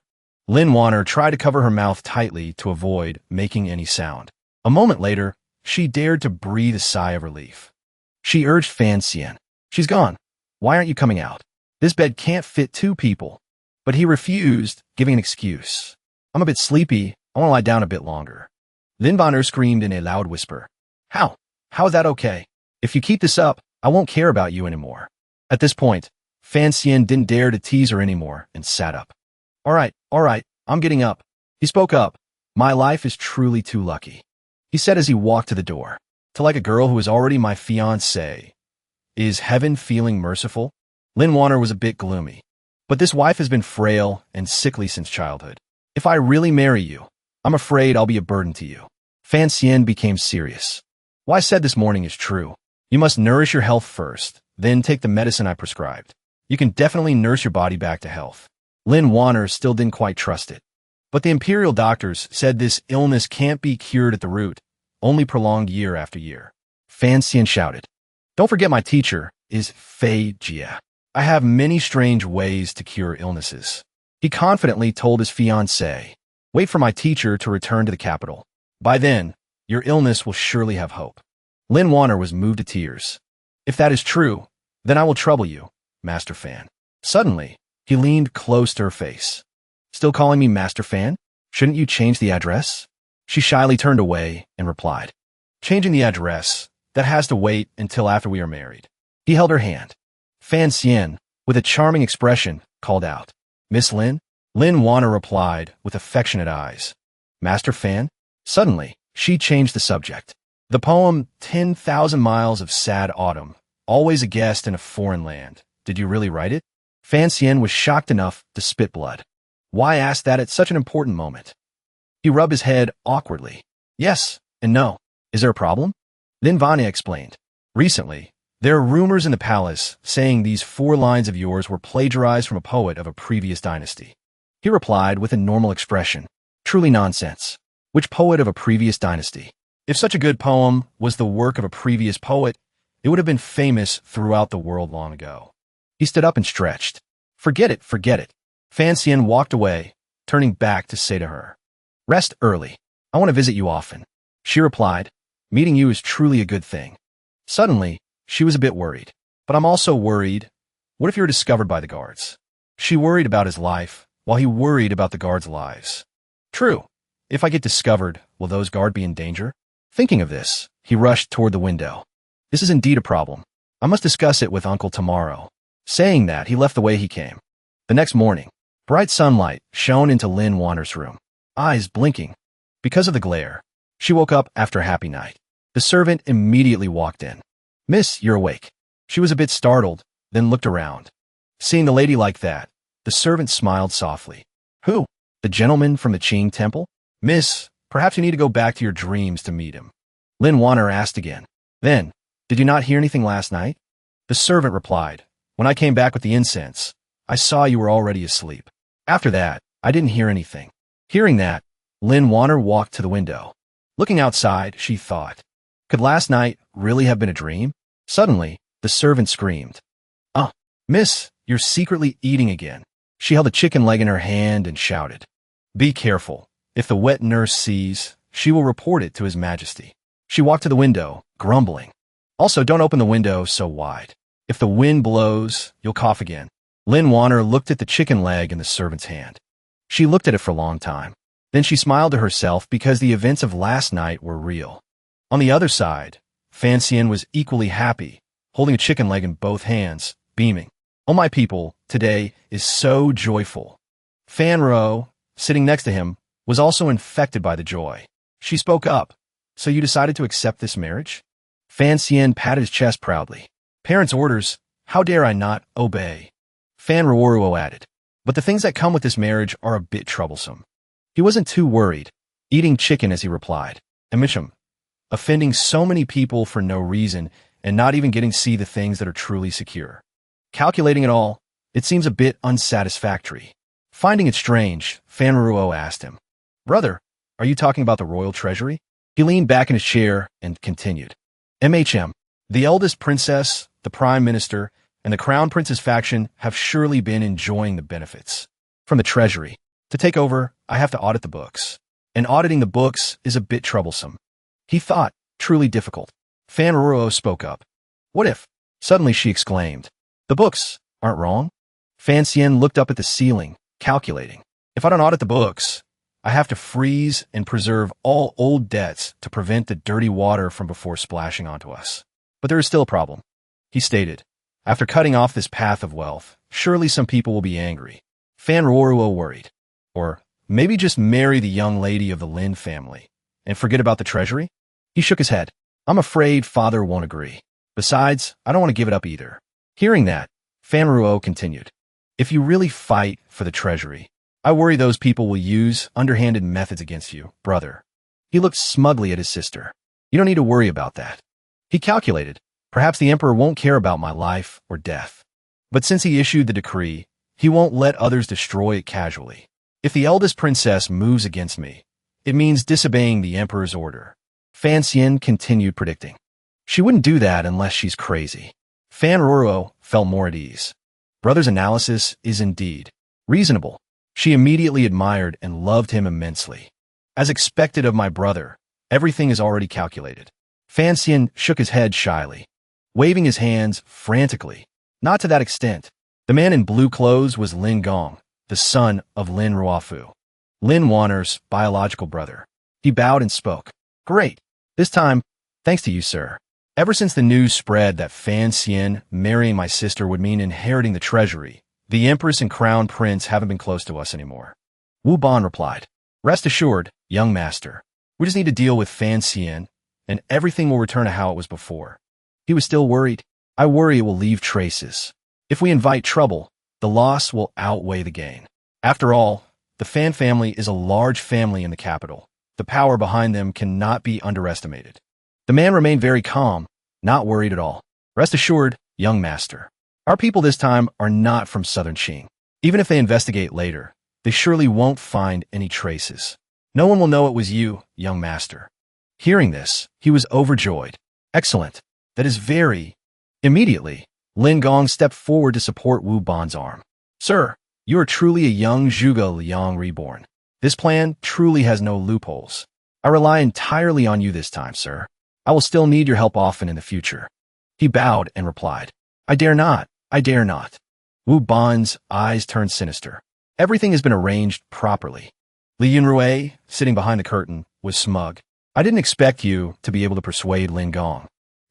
Lin Warner tried to cover her mouth tightly to avoid making any sound. A moment later, she dared to breathe a sigh of relief. She urged Fancian. She's gone. Why aren't you coming out? This bed can't fit two people. But he refused, giving an excuse. I'm a bit sleepy. I want to lie down a bit longer. Lin Warner screamed in a loud whisper. How? How is that okay? If you keep this up, I won't care about you anymore. At this point, Fancian didn't dare to tease her anymore and sat up. All right, I'm getting up. He spoke up. My life is truly too lucky. He said as he walked to the door. To like a girl who is already my fiancée. Is heaven feeling merciful? Lin Warner was a bit gloomy. But this wife has been frail and sickly since childhood. If I really marry you, I'm afraid I'll be a burden to you. Fancian became serious. What I said this morning is true. You must nourish your health first, then take the medicine I prescribed. You can definitely nurse your body back to health. Lin Wanner still didn't quite trust it. But the imperial doctors said this illness can't be cured at the root, only prolonged year after year. Fan Xian shouted. Don't forget my teacher is Fay Jia. I have many strange ways to cure illnesses. He confidently told his fiancée, wait for my teacher to return to the capital. By then, your illness will surely have hope. Lin Wanner was moved to tears. If that is true, then I will trouble you, Master Fan. Suddenly, he leaned close to her face. Still calling me Master Fan? Shouldn't you change the address? She shyly turned away and replied, changing the address, that has to wait until after we are married. He held her hand. Fan Xian, with a charming expression, called out, Miss Lin? Lin Wanner replied with affectionate eyes. Master Fan? Suddenly, she changed the subject. The poem 10,000 Miles of Sad Autumn, always a guest in a foreign land. Did you really write it? Fan Xian was shocked enough to spit blood. Why ask that at such an important moment? He rubbed his head awkwardly. Yes and no. Is there a problem? Lin Vanya explained. Recently, there are rumors in the palace saying these 4 lines of yours were plagiarized from a poet of a previous dynasty. He replied with a normal expression. Truly nonsense. Which poet of a previous dynasty? If such a good poem was the work of a previous poet, it would have been famous throughout the world long ago. He stood up and stretched. Forget it, forget it. Fan Xian walked away, turning back to say to her, rest early. I want to visit you often. She replied, meeting you is truly a good thing. Suddenly, she was a bit worried. But I'm also worried. What if you're discovered by the guards? She worried about his life, while he worried about the guards' lives. True. If I get discovered, will those guards be in danger? Thinking of this, he rushed toward the window. This is indeed a problem. I must discuss it with Uncle tomorrow. Saying that, he left the way he came. The next morning, bright sunlight shone into Lin Wanner's room, eyes blinking. Because of the glare, she woke up after a happy night. The servant immediately walked in. Miss, you're awake. She was a bit startled, then looked around. Seeing the lady like that, the servant smiled softly. Who? The gentleman from the Qing temple? Miss, perhaps you need to go back to your dreams to meet him. Lin Wanner asked again. Then, did you not hear anything last night? The servant replied. When I came back with the incense, I saw you were already asleep. After that, I didn't hear anything. Hearing that, Lin Wanner walked to the window. Looking outside, she thought, could last night really have been a dream? Suddenly, the servant screamed. Miss, you're secretly eating again. She held a chicken leg in her hand and shouted. Be careful. If the wet nurse sees, she will report it to His Majesty. She walked to the window, grumbling. Also, don't open the window so wide. If the wind blows, you'll cough again. Lin Wanner looked at the chicken leg in the servant's hand. She looked at it for a long time. Then she smiled to herself because the events of last night were real. On the other side, Fan Xian was equally happy, holding a chicken leg in both hands, beaming. Oh, my people, today is so joyful. Fan Ro, sitting next to him, was also infected by the joy. She spoke up. So you decided to accept this marriage? Fan Xian patted his chest proudly. Parents' orders, how dare I not obey? Fan Ruoruo added. But the things that come with this marriage are a bit troublesome. He wasn't too worried, eating chicken as he replied. Amicham, offending so many people for no reason and not even getting to see the things that are truly secure. Calculating it all, it seems a bit unsatisfactory. Finding it strange, Fan Ruo asked him, Brother, are you talking about the royal treasury? He leaned back in his chair and continued. The eldest princess, the prime minister, and the crown prince's faction have surely been enjoying the benefits from the treasury. To take over, I have to audit the books. And auditing the books is a bit troublesome. He thought, truly difficult. Fan Ruo spoke up. What if? Suddenly she exclaimed. The books aren't wrong? Fan Xian looked up at the ceiling, calculating. If I don't audit the books, I have to freeze and preserve all old debts to prevent the dirty water from before splashing onto us. But there is still a problem. He stated, after cutting off this path of wealth, surely some people will be angry. Fan Ruoruo worried. Or maybe just marry the young lady of the Lin family and forget about the treasury? He shook his head. I'm afraid father won't agree. Besides, I don't want to give it up either. Hearing that, Fan Ruo continued. If you really fight for the treasury, I worry those people will use underhanded methods against you, brother. He looked smugly at his sister. You don't need to worry about that. He calculated. Perhaps the emperor won't care about my life or death. But since he issued the decree, he won't let others destroy it casually. If the eldest princess moves against me, it means disobeying the emperor's order. Fan Xian continued predicting. She wouldn't do that unless she's crazy. Fan Roro felt more at ease. Brother's analysis is indeed reasonable. She immediately admired and loved him immensely. As expected of my brother, everything is already calculated. Fan Xian shook his head shyly, waving his hands frantically. Not to that extent. The man in blue clothes was Lin Gong, the son of Lin Ruofu, Lin Wanner's biological brother. He bowed and spoke. Great. This time, thanks to you, sir. Ever since the news spread that Fan Xian marrying my sister would mean inheriting the treasury, the Empress and Crown Prince haven't been close to us anymore. Wu Ban replied. Rest assured, young master. We just need to deal with Fan Xian, and everything will return to how it was before. He was still worried. I worry it will leave traces. If we invite trouble, the loss will outweigh the gain. After all, the Fan family is a large family in the capital. The power behind them cannot be underestimated. The man remained very calm, not worried at all. Rest assured, young master. Our people this time are not from southern Qing. Even if they investigate later, they surely won't find any traces. No one will know it was you, young master. Hearing this, he was overjoyed. Excellent. That is very... Immediately, Lin Gong stepped forward to support Wu Ban's arm. Sir, you are truly a young Zhuge Liang reborn. This plan truly has no loopholes. I rely entirely on you this time, sir. I will still need your help often in the future. He bowed and replied, I dare not, I dare not. Wu Ban's eyes turned sinister. Everything has been arranged properly. Li Yunrui, sitting behind the curtain, was smug. I didn't expect you to be able to persuade Lin Gong,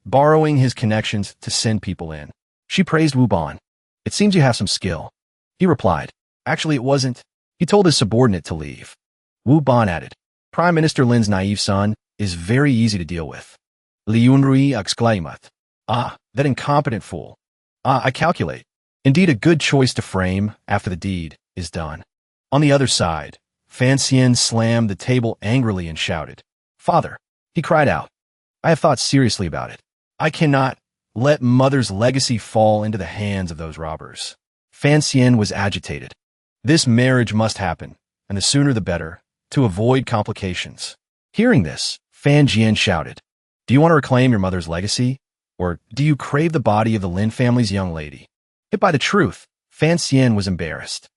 borrowing his connections to send people in. She praised Wu Ban. It seems you have some skill. He replied, actually it wasn't. He told his subordinate to leave. Wu Ban added, Prime Minister Lin's naive son is very easy to deal with. Li Yunrui exclaimed, Ah, that incompetent fool. Ah, I calculate. Indeed a good choice to frame after the deed is done. On the other side, Fan Xian slammed the table angrily and shouted, Father, he cried out, I have thought seriously about it. I cannot let mother's legacy fall into the hands of those robbers. Fan Xian was agitated. This marriage must happen, and the sooner the better, to avoid complications. Hearing this, Fan Jian shouted, Do you want to reclaim your mother's legacy, or do you crave the body of the Lin family's young lady? Hit by the truth, Fan Xian was embarrassed.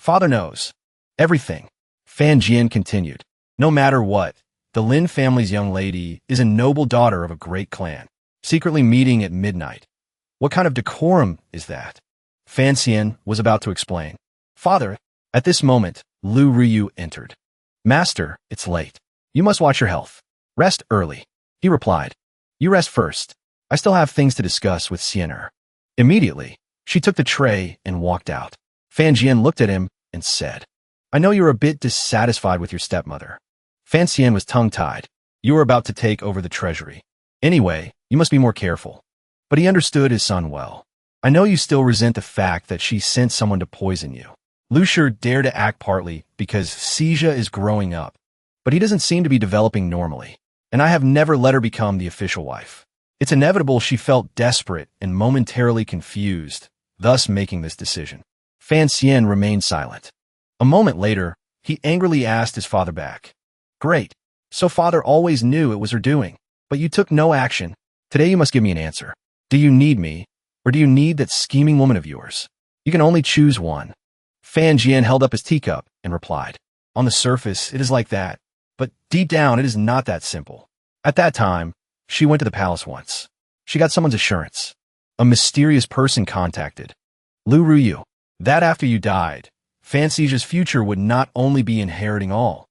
Father knows everything. Fan Jian continued, No matter what, the Lin family's young lady is a noble daughter of a great clan, secretly meeting at midnight. What kind of decorum is that? Fan Xian was about to explain. Father, at this moment, Lu Ryu entered. Master, it's late. You must watch your health. Rest early. He replied. You rest first. I still have things to discuss with Xiener. Immediately, she took the tray and walked out. Fan Jian looked at him and said, I know you're a bit dissatisfied with your stepmother. Fan Xian was tongue-tied. You are about to take over the treasury. Anyway, you must be more careful. But he understood his son well. I know you still resent the fact that she sent someone to poison you. Lu Shi dared to act partly because Fay Jia is growing up, but he doesn't seem to be developing normally, and I have never let her become the official wife. It's inevitable she felt desperate and momentarily confused, thus making this decision. Fan Xian remained silent. A moment later, he angrily asked his father back. Great. So father always knew it was her doing, but you took no action. Today you must give me an answer. Do you need me, or do you need that scheming woman of yours? You can only choose one. Fan Jian held up his teacup and replied, On the surface, it is like that, but deep down it is not that simple. At that time, she went to the palace once. She got someone's assurance. A mysterious person contacted Lu Ryu. That after you died, Fan Xi's future would not only be inheriting all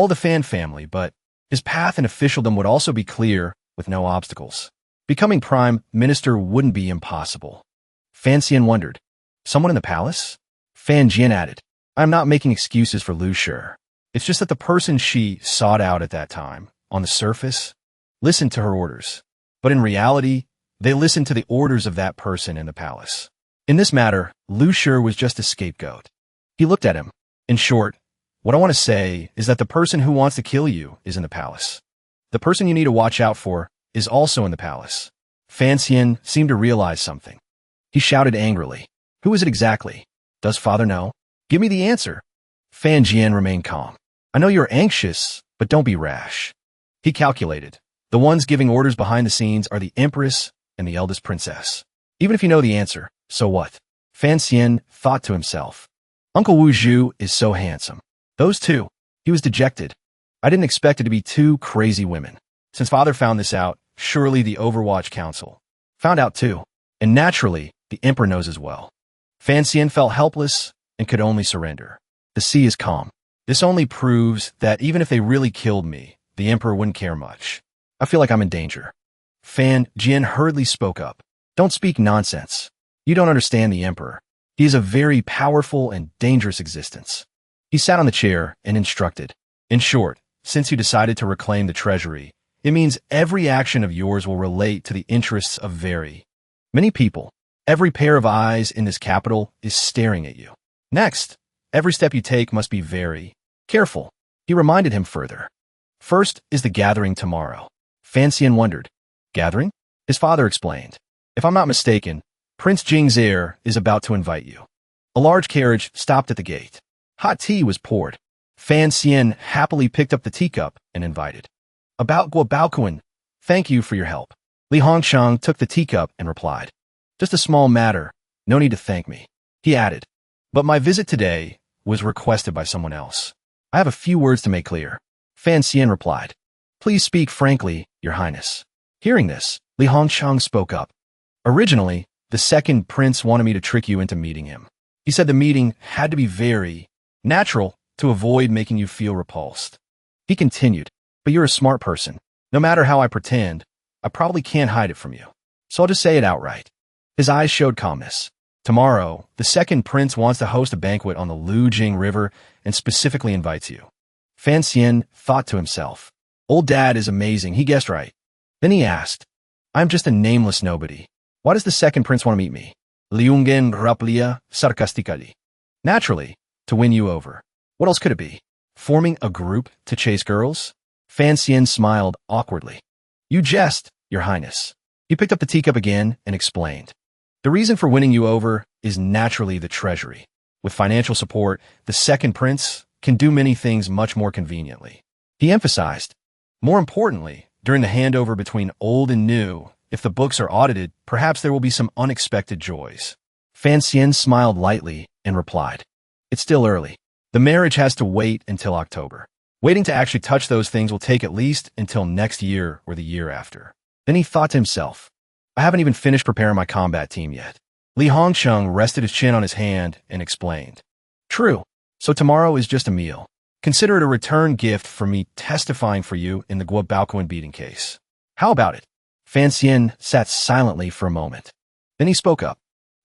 the Fan family, but his path in officialdom would also be clear with no obstacles. Becoming prime minister wouldn't be impossible. Fan Xian wondered, Someone in the palace? Fan Jian added, I'm not making excuses for Lu Shi. It's just that the person she sought out at that time, on the surface, listened to her orders. But in reality, they listened to the orders of that person in the palace. In this matter, Lu Shi was just a scapegoat. He looked at him. In short, what I want to say is that the person who wants to kill you is in the palace. The person you need to watch out for is also in the palace. Fan Xian seemed to realize something. He shouted angrily. Who is it exactly? Does father know? Give me the answer. Fan Jian remained calm. I know you're anxious, but don't be rash. He calculated. The ones giving orders behind the scenes are the Empress and the eldest princess. Even if you know the answer, so what? Fan Xian thought to himself. Uncle Wu Zhu is so handsome. Those two. He was dejected. I didn't expect it to be two crazy women. Since father found this out, surely the Overwatch Council found out too. And naturally, the Emperor knows as well. Fan Xian felt helpless and could only surrender. The sea is calm. This only proves that even if they really killed me, the Emperor wouldn't care much. I feel like I'm in danger. Fan Jian hurriedly spoke up. Don't speak nonsense. You don't understand the Emperor. He is a very powerful and dangerous existence. He sat on the chair and instructed. In short, since you decided to reclaim the treasury, it means every action of yours will relate to the interests of very many people. Every pair of eyes in this capital is staring at you. Next, every step you take must be very careful. He reminded him further. First is the gathering tomorrow. Fan Xian wondered. Gathering? His father explained. If I'm not mistaken, Prince Jing's heir is about to invite you. A large carriage stopped at the gate. Hot tea was poured. Fan Xian happily picked up the teacup and invited. About Guo Baokuan, thank you for your help. Li Hongshang took the teacup and replied. Just a small matter, no need to thank me. He added. But my visit today was requested by someone else. I have a few words to make clear. Fan Xian replied. Please speak frankly, Your Highness. Hearing this, Li Hongshang spoke up. Originally, the second prince wanted me to trick you into meeting him. He said the meeting had to be very natural to avoid making you feel repulsed. He continued, but you're a smart person. No matter how I pretend, I probably can't hide it from you. So I'll just say it outright. His eyes showed calmness. Tomorrow, the second prince wants to host a banquet on the Lujing River and specifically invites you. Fan Xian thought to himself. Old dad is amazing, he guessed right. Then he asked, I'm just a nameless nobody. Why does the second prince want to meet me? Liungen raplia sarcastically. Naturally, to win you over. What else could it be? Forming a group to chase girls? Fan Xian smiled awkwardly. You jest, Your Highness. He picked up the teacup again and explained. The reason for winning you over is naturally the treasury. With financial support, the second prince can do many things much more conveniently. He emphasized. More importantly, during the handover between old and new, if the books are audited, perhaps there will be some unexpected joys. Fan Xian smiled lightly and replied. It's still early. The marriage has to wait until October. Waiting to actually touch those things will take at least until next year or the year after. Then he thought to himself, I haven't even finished preparing my combat team yet. Li Hongsheng rested his chin on his hand and explained. True. So tomorrow is just a meal. Consider it a return gift for me testifying for you in the Guo Baokuan beating case. How about it? Fan Xian sat silently for a moment. Then he spoke up.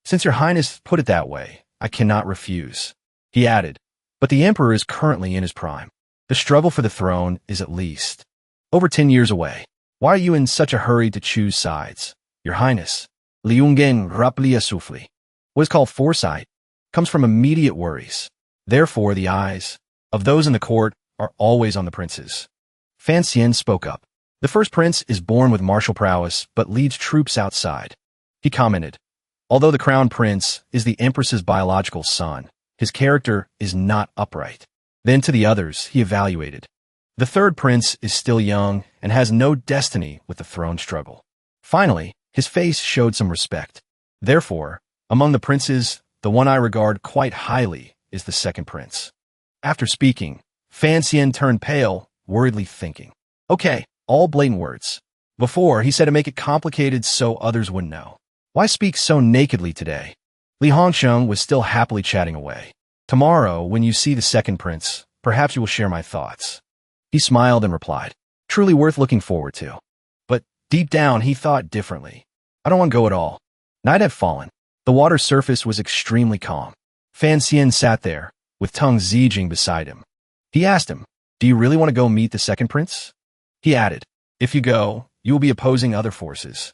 Since Your Highness put it that way, I cannot refuse. He added, but the Emperor is currently in his prime. The struggle for the throne is at least over 10 years away. Why are you in such a hurry to choose sides? Your Highness, Liungen raplia souffli. What is called foresight comes from immediate worries. Therefore, the eyes of those in the court are always on the princes. Fan Xian spoke up. The first prince is born with martial prowess, but leads troops outside. He commented, although the crown prince is the empress's biological son, his character is not upright. Then to the others, he evaluated. The third prince is still young and has no destiny with the throne struggle. Finally, his face showed some respect. Therefore, among the princes, the one I regard quite highly is the second prince. After speaking, Fan Xian turned pale, worriedly thinking. Okay, all blatant words. Before, he said to make it complicated so others wouldn't know. Why speak so nakedly today? Li Hongsheng was still happily chatting away. Tomorrow, when you see the second prince, perhaps you will share my thoughts. He smiled and replied, truly worth looking forward to. But deep down, he thought differently. I don't want to go at all. Night had fallen. The water's surface was extremely calm. Fan Xian sat there, with Tung Zijing beside him. He asked him, do you really want to go meet the second prince? He added, if you go, you will be opposing other forces.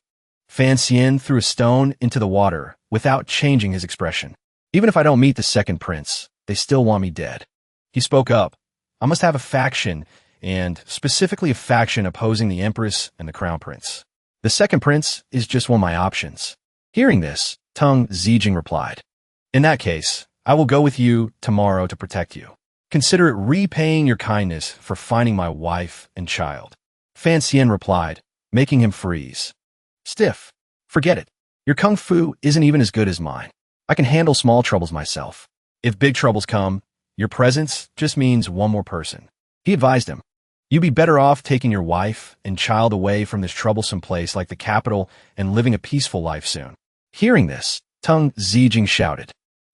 Fan Xian threw a stone into the water without changing his expression. Even if I don't meet the second prince, they still want me dead. He spoke up. I must have a faction, and specifically a faction opposing the empress and the crown prince. The second prince is just one of my options. Hearing this, Tung Zijing replied, in that case, I will go with you tomorrow to protect you. Consider it repaying your kindness for finding my wife and child. Fan Xian replied, making him freeze. Stiff. Forget it. Your kung fu isn't even as good as mine. I can handle small troubles myself. If big troubles come, your presence just means one more person. He advised him. You'd be better off taking your wife and child away from this troublesome place like the capital and living a peaceful life soon. Hearing this, Tung Zijing shouted.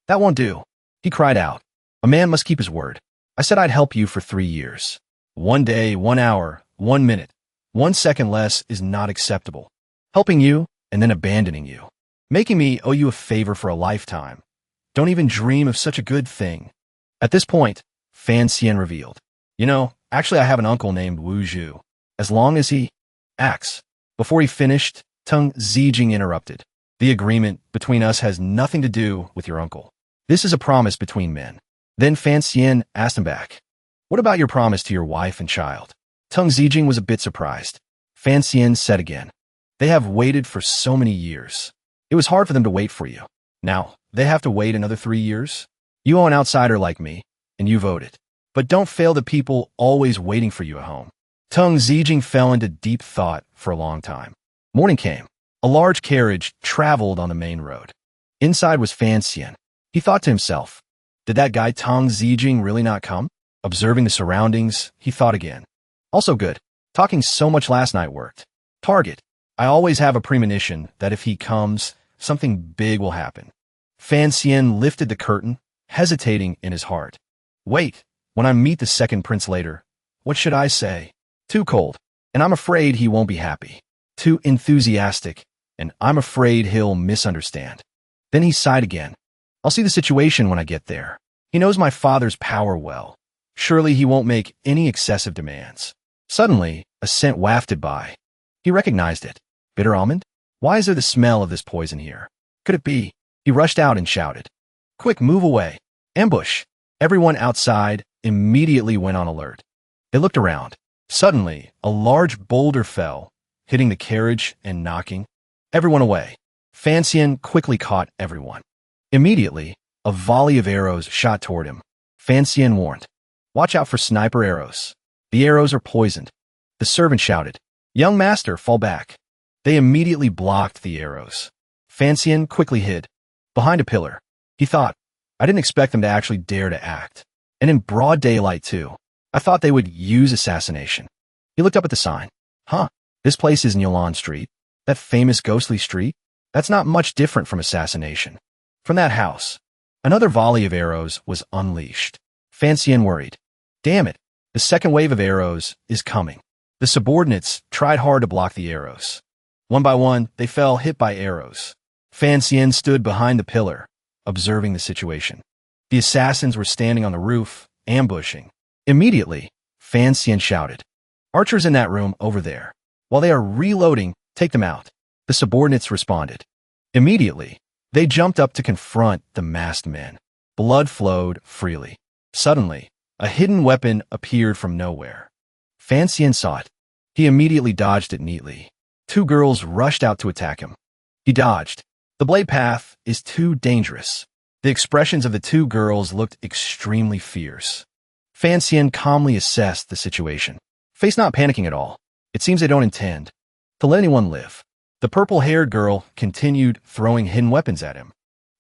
That won't do. He cried out. A man must keep his word. I said I'd help you for 3 years. 1 day, 1 hour, 1 minute, 1 second less is not acceptable. Helping you and then abandoning you. Making me owe you a favor for a lifetime. Don't even dream of such a good thing. At this point, Fan Xian revealed. Actually I have an uncle named Wuhu. As long as he acts. Before he finished, Tung Zijing interrupted. The agreement between us has nothing to do with your uncle. This is a promise between men. Then Fan Xian asked him back. What about your promise to your wife and child? Tung Zijing was a bit surprised. Fan Xian said again. They have waited for so many years. It was hard for them to wait for you. Now, they have to wait another 3 years? You owe an outsider like me, and you voted. But don't fail the people always waiting for you at home. Tung Zijing fell into deep thought for a long time. Morning came. A large carriage traveled on the main road. Inside was Fan Xian. He thought to himself, did that guy Tung Zijing really not come? Observing the surroundings, he thought again. Also good. Talking so much last night worked. Target. I always have a premonition that if he comes, something big will happen. Fan Xian lifted the curtain, hesitating in his heart. Wait. When I meet the second prince later, what should I say? Too cold, and I'm afraid he won't be happy. Too enthusiastic, and I'm afraid he'll misunderstand. Then he sighed again. I'll see the situation when I get there. He knows my father's power well. Surely he won't make any excessive demands. Suddenly, a scent wafted by. He recognized it. Bitter almond? Why is there the smell of this poison here? Could it be? He rushed out and shouted. Quick, move away. Ambush. Everyone outside immediately went on alert. They looked around. Suddenly, a large boulder fell, hitting the carriage and knocking everyone away. Fan Xian quickly caught everyone. Immediately, a volley of arrows shot toward him. Fan Xian warned, watch out for sniper arrows. The arrows are poisoned. The servant shouted, young master, fall back. They immediately blocked the arrows. Fan Xian quickly hid behind a pillar. He thought, I didn't expect them to actually dare to act. And in broad daylight, too. I thought they would use assassination. He looked up at the sign. This place isn't Yolande Street. That famous ghostly street? That's not much different from assassination. From that house, another volley of arrows was unleashed. Fan Xian worried. Damn it, the second wave of arrows is coming. The subordinates tried hard to block the arrows. One by one, they fell hit by arrows. Fan Xian stood behind the pillar, observing the situation. The assassins were standing on the roof, ambushing. Immediately, Fan Xian shouted, archers in that room over there. While they are reloading, take them out. The subordinates responded. Immediately, they jumped up to confront the masked men. Blood flowed freely. Suddenly, a hidden weapon appeared from nowhere. Fan Xian saw it. He immediately dodged it neatly. 2 girls rushed out to attack him. He dodged. The blade path is too dangerous. The expressions of the 2 girls looked extremely fierce. Fan Xian calmly assessed the situation. Face not panicking at all. It seems they don't intend to let anyone live. The purple-haired girl continued throwing hidden weapons at him.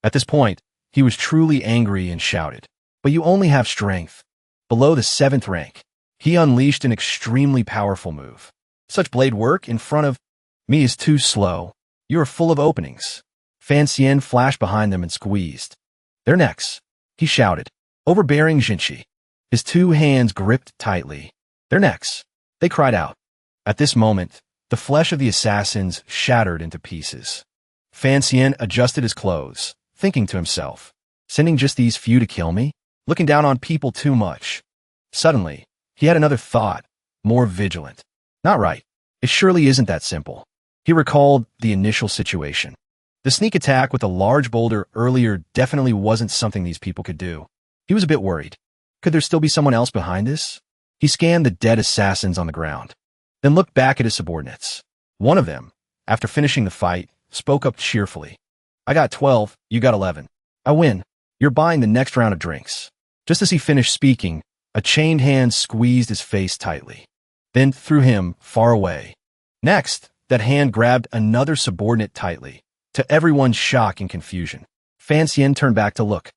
At this point, he was truly angry and shouted, but you only have strength. Below the 7th rank, he unleashed an extremely powerful move. Such blade work in front of me is too slow. You are full of openings. Fan Xian flashed behind them and squeezed their necks. He shouted, overbearing Jinshi. His 2 hands gripped tightly their necks. They cried out. At this moment, the flesh of the assassins shattered into pieces. Fan Xian adjusted his clothes, thinking to himself, sending just these few to kill me? Looking down on people too much. Suddenly, he had another thought, more vigilant. Not right. It surely isn't that simple. He recalled the initial situation. The sneak attack with a large boulder earlier definitely wasn't something these people could do. He was a bit worried. Could there still be someone else behind this? He scanned the dead assassins on the ground, then looked back at his subordinates. One of them, after finishing the fight, spoke up cheerfully. I got 12, you got 11. I win. You're buying the next round of drinks. Just as he finished speaking, a chained hand squeezed his face tightly, then threw him far away. Next, that hand grabbed another subordinate tightly, to everyone's shock and confusion. Fiancee turned back to look.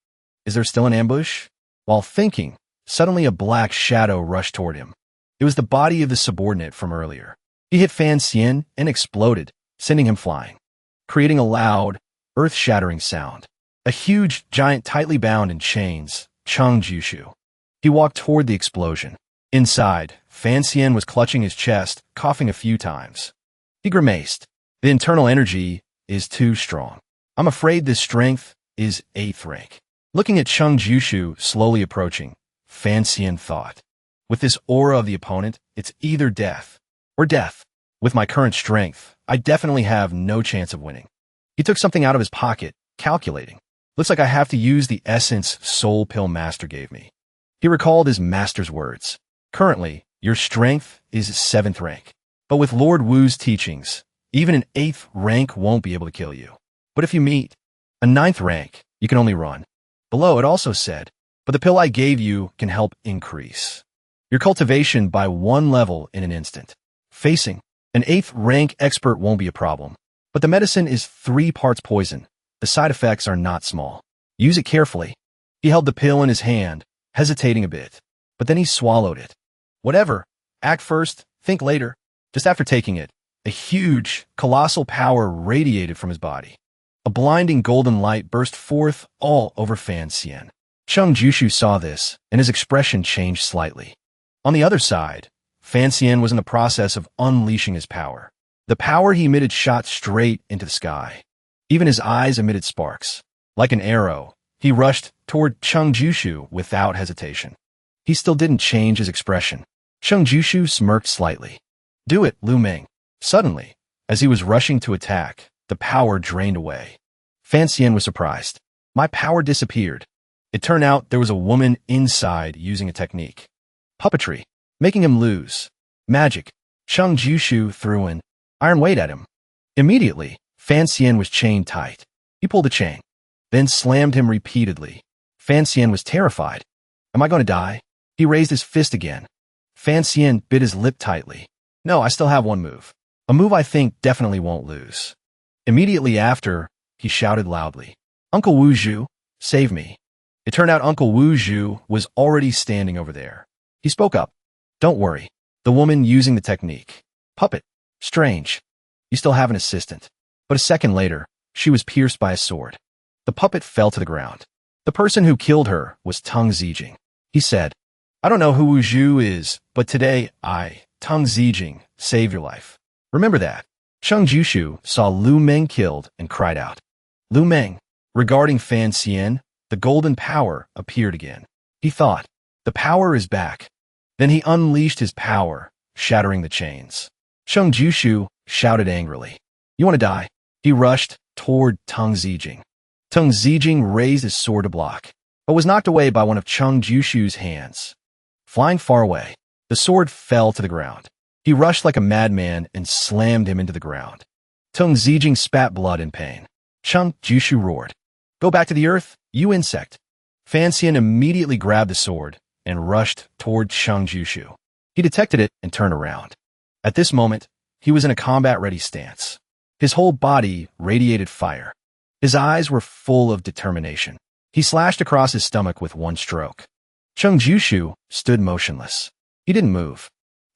Is there still an ambush? While thinking, suddenly a black shadow rushed toward him. It was the body of the subordinate from earlier. He hit Fiancee and exploded, sending him flying, creating a loud, earth-shattering sound. A huge giant tightly bound in chains, Chung Jushu. He walked toward the explosion. Inside, Fiancee was clutching his chest, coughing a few times. He grimaced. The internal energy is too strong. I'm afraid this strength is 8th rank. Looking at Chung Jushu slowly approaching, Fiancee thought, with this aura of the opponent, it's either death or death. With my current strength, I definitely have no chance of winning. He took something out of his pocket, calculating. Looks like I have to use the essence Soul Pill Master gave me. He recalled his master's words. Currently, your strength is 7th rank. But with Lord Wu's teachings, even an 8th rank won't be able to kill you. But if you meet a 9th rank, you can only run. Below, it also said, but the pill I gave you can help increase your cultivation by 1 level in an instant. Facing an 8th rank expert won't be a problem. But the medicine is 3 parts poison. The side effects are not small. Use it carefully. He held the pill in his hand, hesitating a bit. But then he swallowed it. Whatever. Act first, think later. Just after taking it, a huge, colossal power radiated from his body. A blinding golden light burst forth all over Fiancee. Chung Jushu saw this, and his expression changed slightly. On the other side, Fiancee was in the process of unleashing his power. The power he emitted shot straight into the sky. Even his eyes emitted sparks. Like an arrow, he rushed toward Chung Jushu without hesitation. He still didn't change his expression. Chung Jushu smirked slightly. Do it, Lu Meng. Suddenly, as he was rushing to attack, the power drained away. Fiancee was surprised. My power disappeared. It turned out there was a woman inside using a technique. Puppetry, making him lose. Magic. Chung Jushu threw an iron weight at him. Immediately, Fiancee was chained tight. He pulled the chain, then slammed him repeatedly. Fiancee was terrified. Am I going to die? He raised his fist again. Fiancee bit his lip tightly. No, I still have one move. A move I think definitely won't lose. Immediately after, he shouted loudly, Uncle Wuju, save me. It turned out Uncle Wuju was already standing over there. He spoke up. Don't worry. The woman using the technique. Puppet. Strange. You still have an assistant. But a second later, she was pierced by a sword. The puppet fell to the ground. The person who killed her was Tung Zijing. He said, I don't know who Wuju is, but today I, Tung Zijing, saved your life. Remember that. Chung Jushu saw Lu Meng killed and cried out. Lu Meng. Regarding Fiancee, the golden power appeared again. He thought, the power is back. Then he unleashed his power, shattering the chains. Chung Jushu shouted angrily. You want to die? He rushed toward Tung Zijing. Tung Zijing raised his sword to block, but was knocked away by one of Chung Jushu's hands. Flying far away, the sword fell to the ground. He rushed like a madman and slammed him into the ground. Tung Zijing spat blood in pain. Chung Jushu roared. Go back to the earth, you insect. Fiancee immediately grabbed the sword and rushed toward Chung Jushu. He detected it and turned around. At this moment, he was in a combat-ready stance. His whole body radiated fire. His eyes were full of determination. He slashed across his stomach with one stroke. Chung Jushu stood motionless. He didn't move.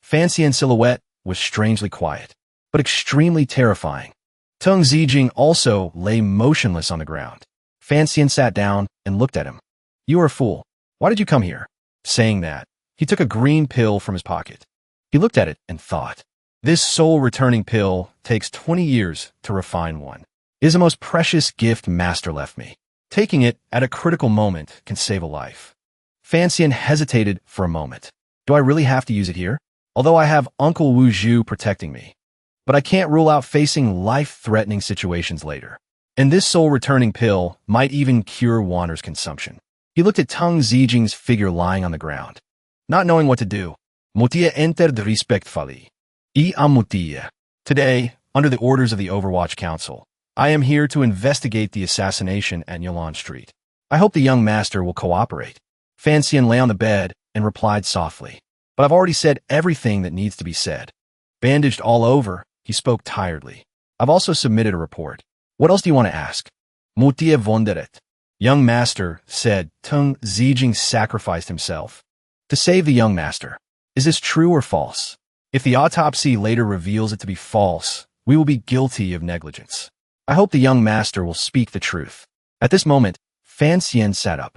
Fiancee silhouette was strangely quiet, but extremely terrifying. Tung Zijing also lay motionless on the ground. Fiancee sat down and looked at him. You are a fool. Why did you come here? Saying that, he took a green pill from his pocket. He looked at it and thought, this soul-returning pill takes 20 years to refine one. It is the most precious gift Master left me. Taking it at a critical moment can save a life. Fiancee hesitated for a moment. Do I really have to use it here? Although I have Uncle Wuju protecting me. But I can't rule out facing life-threatening situations later. And this soul-returning pill might even cure Wanner's consumption. He looked at Tung Zijing's figure lying on the ground. Not knowing what to do, Mutia entered respectfully. I am Mutia. Today, under the orders of the Overwatch Council. I am here to investigate the assassination at Yulon Street. I hope the young master will cooperate. Fanxian lay on the bed and replied softly. But I've already said everything that needs to be said. Bandaged all over, he spoke tiredly. I've also submitted a report. What else do you want to ask? Mutie wonderet. Young master said Tung Zijing sacrificed himself to save the young master. Is this true or false? If the autopsy later reveals it to be false, we will be guilty of negligence. I hope the young master will speak the truth. At this moment, Fan Xian sat up.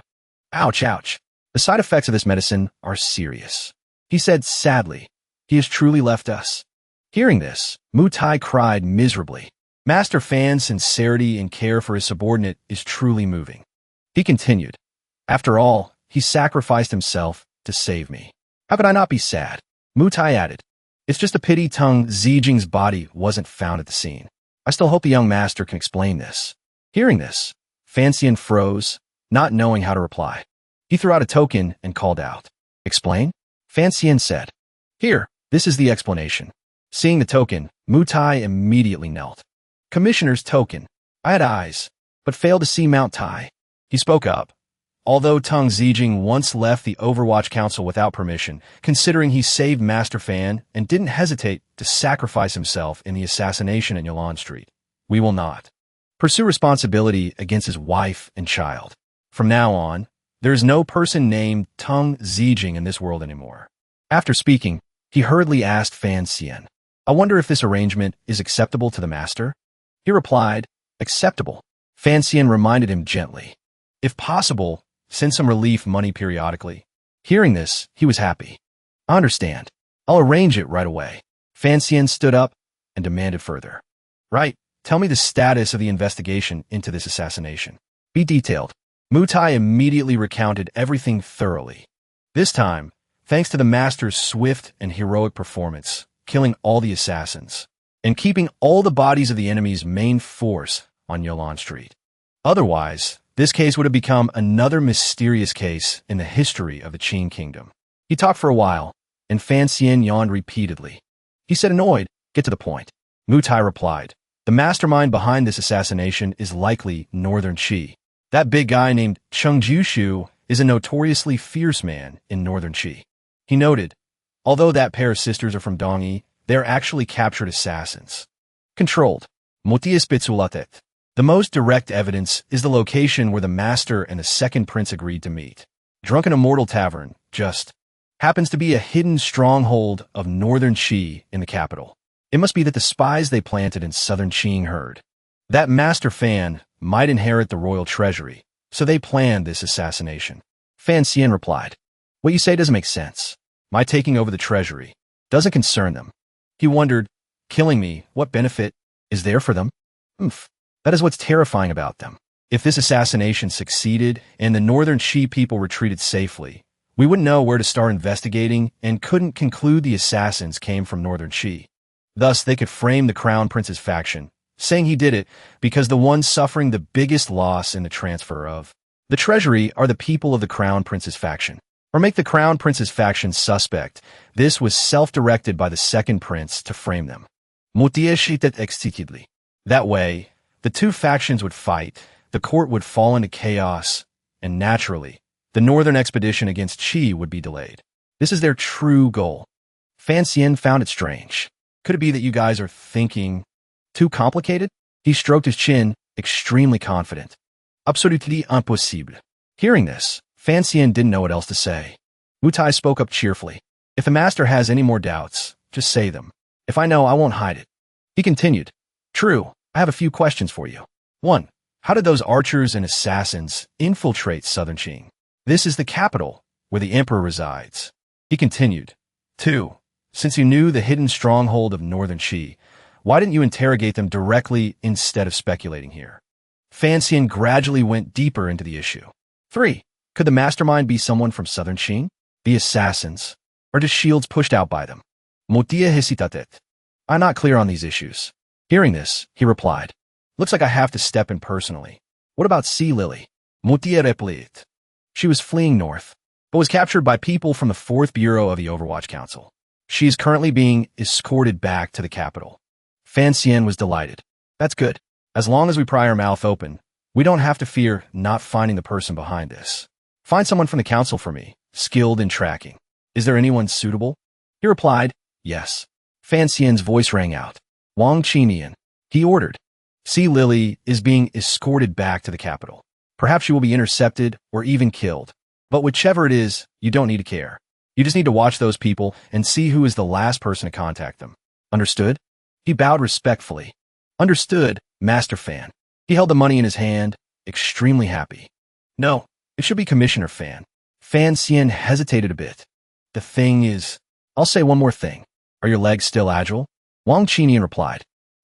Ouch, ouch. The side effects of this medicine are serious. He said sadly, he has truly left us. Hearing this, Mu Tai cried miserably. Master Fan's sincerity and care for his subordinate is truly moving. He continued, after all, he sacrificed himself to save me. How could I not be sad? Mu Tai added, it's just a pity Tung Zijing's body wasn't found at the scene. I still hope the young master can explain this. Hearing this, Fan Xian froze, not knowing how to reply. He threw out a token and called out. Explain? Fan Xian said. Here, this is the explanation. Seeing the token, Mu Tai immediately knelt. Commissioner's token. I had eyes, but failed to see Mount Tai. He spoke up. Although Tung Zijing once left the Overwatch Council without permission, considering he saved Master Fan and didn't hesitate to sacrifice himself in the assassination at Yulon Street, we will not pursue responsibility against his wife and child. From now on, there is no person named Tung Zijing in this world anymore. After speaking, he hurriedly asked Fan Xian, I wonder if this arrangement is acceptable to the master? He replied, acceptable. Fan Xian reminded him gently. If possible, send some relief money periodically. Hearing this, he was happy. I understand. I'll arrange it right away. Fan Xian stood up and demanded further. Right, tell me the status of the investigation into this assassination. Be detailed. Mu Tai immediately recounted everything thoroughly. This time, thanks to the master's swift and heroic performance, killing all the assassins, and keeping all the bodies of the enemy's main force on Yulon Street. Otherwise, this case would have become another mysterious case in the history of the Qin Kingdom. He talked for a while, and Fan Xian yawned repeatedly. He said annoyed, get to the point. Mu Tai replied, the mastermind behind this assassination is likely Northern Qi. That big guy named Cheng Jushu is a notoriously fierce man in Northern Qi. He noted, although that pair of sisters are from Dongyi, they are actually captured assassins. Controlled. Motius Bitsulatet. The most direct evidence is the location where the master and the second prince agreed to meet. Drunken Immortal Tavern, just, happens to be a hidden stronghold of Northern Qi in the capital. It must be that the spies they planted in Southern Qing heard that Master Fan might inherit the royal treasury, so they planned this assassination. Fan Xian replied, what you say doesn't make sense. My taking over the treasury doesn't concern them. He wondered, killing me, what benefit is there for them? That is what's terrifying about them. If this assassination succeeded and the Northern Qi people retreated safely, we wouldn't know where to start investigating and couldn't conclude the assassins came from Northern Qi. Thus, they could frame the Crown Prince's faction, saying he did it because the ones suffering the biggest loss in the transfer of the treasury are the people of the Crown Prince's faction. Or make the Crown Prince's faction suspect. This was self-directed by the second prince to frame them. That way, the two factions would fight, the court would fall into chaos, and naturally, the northern expedition against Qi would be delayed. This is their true goal. Fan Xian found it strange. Could it be that you guys are thinking too complicated? He stroked his chin, extremely confident. Absolutely impossible. Hearing this, Fan Xian didn't know what else to say. Mu Tai spoke up cheerfully. If the master has any more doubts, just say them. If I know, I won't hide it. He continued. True, I have a few questions for you. 1. How did those archers and assassins infiltrate Southern Qing? This is the capital, where the emperor resides. He continued. 2. Since you knew the hidden stronghold of Northern Qi, why didn't you interrogate them directly instead of speculating here? Fan Xian gradually went deeper into the issue. 3. Could the mastermind be someone from Southern Qing? The assassins? Or just shields pushed out by them? Motia hesitatet. I'm not clear on these issues. Hearing this, he replied, looks like I have to step in personally. What about Sea Lily? Motia replied. She was fleeing north, but was captured by people from the 4th Bureau of the Overwatch Council. She is currently being escorted back to the capital. Fan Xian was delighted. That's good. As long as we pry our mouth open, we don't have to fear not finding the person behind this. Find someone from the council for me, skilled in tracking. Is there anyone suitable? He replied, yes. Fan Xian's voice rang out. Wang Qinian. He ordered. See, Lily is being escorted back to the capital. Perhaps she will be intercepted or even killed. But whichever it is, you don't need to care. You just need to watch those people and see who is the last person to contact them. Understood? He bowed respectfully. Understood, Master Fan. He held the money in his hand, extremely happy. No, it should be Commissioner Fan. Fan Xian hesitated a bit. The thing is, I'll say one more thing. Are your legs still agile? Wang Qinian replied.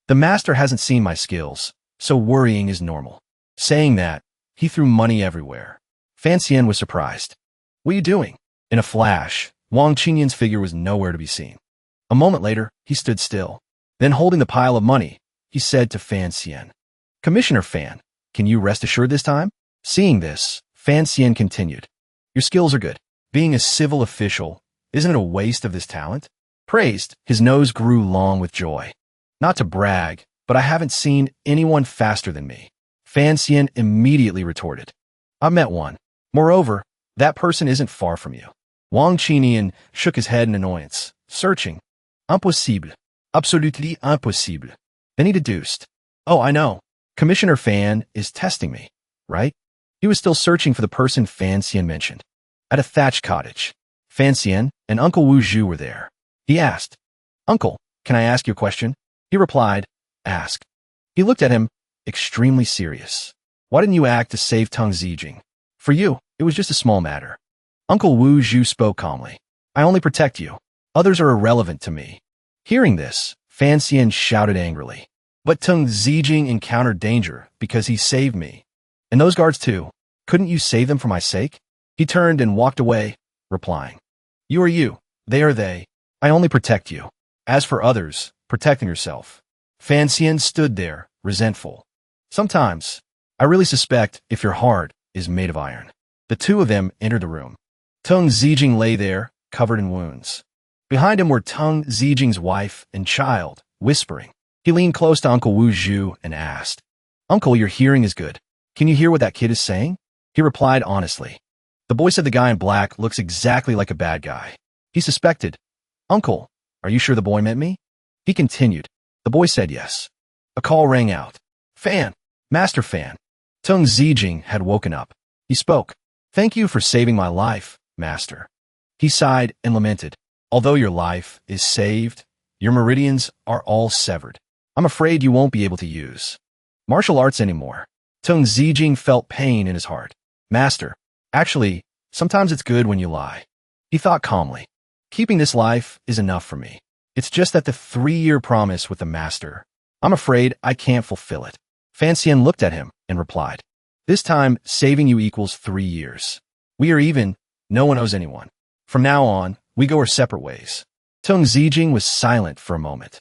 The master hasn't seen my skills, so worrying is normal. Saying that, he threw money everywhere. Fan Xian was surprised. What are you doing? In a flash, Wang Qinian's figure was nowhere to be seen. A moment later, he stood still. Then holding the pile of money, he said to Fan Xian, Commissioner Fan, can you rest assured this time? Seeing this, Fan Xian continued. Your skills are good. Being a civil official, isn't it a waste of this talent? Praised, his nose grew long with joy. Not to brag, but I haven't seen anyone faster than me. Fan Xian immediately retorted. I met one. Moreover, that person isn't far from you. Wang Qinian shook his head in annoyance, searching. Impossible. Absolutely impossible. Then he deduced. Oh, I know. Commissioner Fan is testing me, right? He was still searching for the person Fan Xian mentioned. At a thatched cottage, Fan Xian and Uncle Wuhu were there. He asked, Uncle, can I ask you a question? He replied, Ask. He looked at him, extremely serious. Why didn't you act to save Teng Zijing? For you, it was just a small matter. Uncle Wuhu spoke calmly. I only protect you. Others are irrelevant to me. Hearing this, Fan Xian shouted angrily. But Teng Zijing encountered danger because he saved me. And those guards too. Couldn't you save them for my sake? He turned and walked away, replying. You are you. They are they. I only protect you. As for others, protecting yourself. Fan Xian stood there, resentful. Sometimes, I really suspect if your heart is made of iron. The two of them entered the room. Teng Zijing lay there, covered in wounds. Behind him were Teng Zijing's wife and child, whispering. He leaned close to Uncle Wuhu and asked, Uncle, your hearing is good. Can you hear what that kid is saying? He replied honestly. The boy said the guy in black looks exactly like a bad guy. He suspected. Uncle, are you sure the boy meant me? He continued. The boy said yes. A call rang out. Fan, Master Fan. Teng Zijing had woken up. He spoke. Thank you for saving my life, Master. He sighed and lamented. Although your life is saved, your meridians are all severed. I'm afraid you won't be able to use martial arts anymore. Teng Zijing felt pain in his heart. Master, actually, sometimes it's good when you lie. He thought calmly. Keeping this life is enough for me. It's just that the 3-year promise with the master, I'm afraid I can't fulfill it. Fan Xian looked at him and replied. This time, saving you equals 3 years. We are even, no one owes anyone. From now on, we go our separate ways. Teng Zijing was silent for a moment.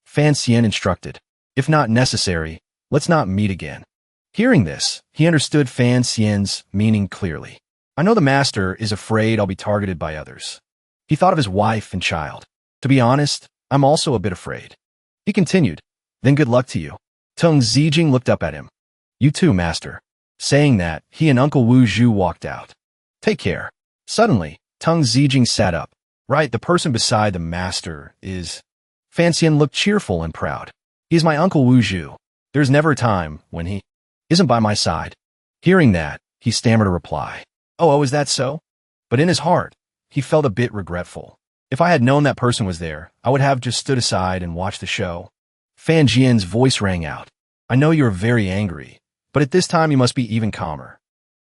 Fan Xian instructed. If not necessary, let's not meet again. Hearing this, he understood Fan Xian's meaning clearly. I know the master is afraid I'll be targeted by others. He thought of his wife and child. To be honest, I'm also a bit afraid. He continued. Then good luck to you. Teng Zijing looked up at him. You too, master. Saying that, he and Uncle Wuhu walked out. Take care. Suddenly, Teng Zijing sat up. Right, the person beside the master is... Fan Xian looked cheerful and proud. He is my Uncle Wuhu. There's never a time when he isn't by my side. Hearing that, he stammered a reply. Oh, is that so? But in his heart, he felt a bit regretful. If I had known that person was there, I would have just stood aside and watched the show. Fan Jian's voice rang out. I know you are very angry, but at this time you must be even calmer.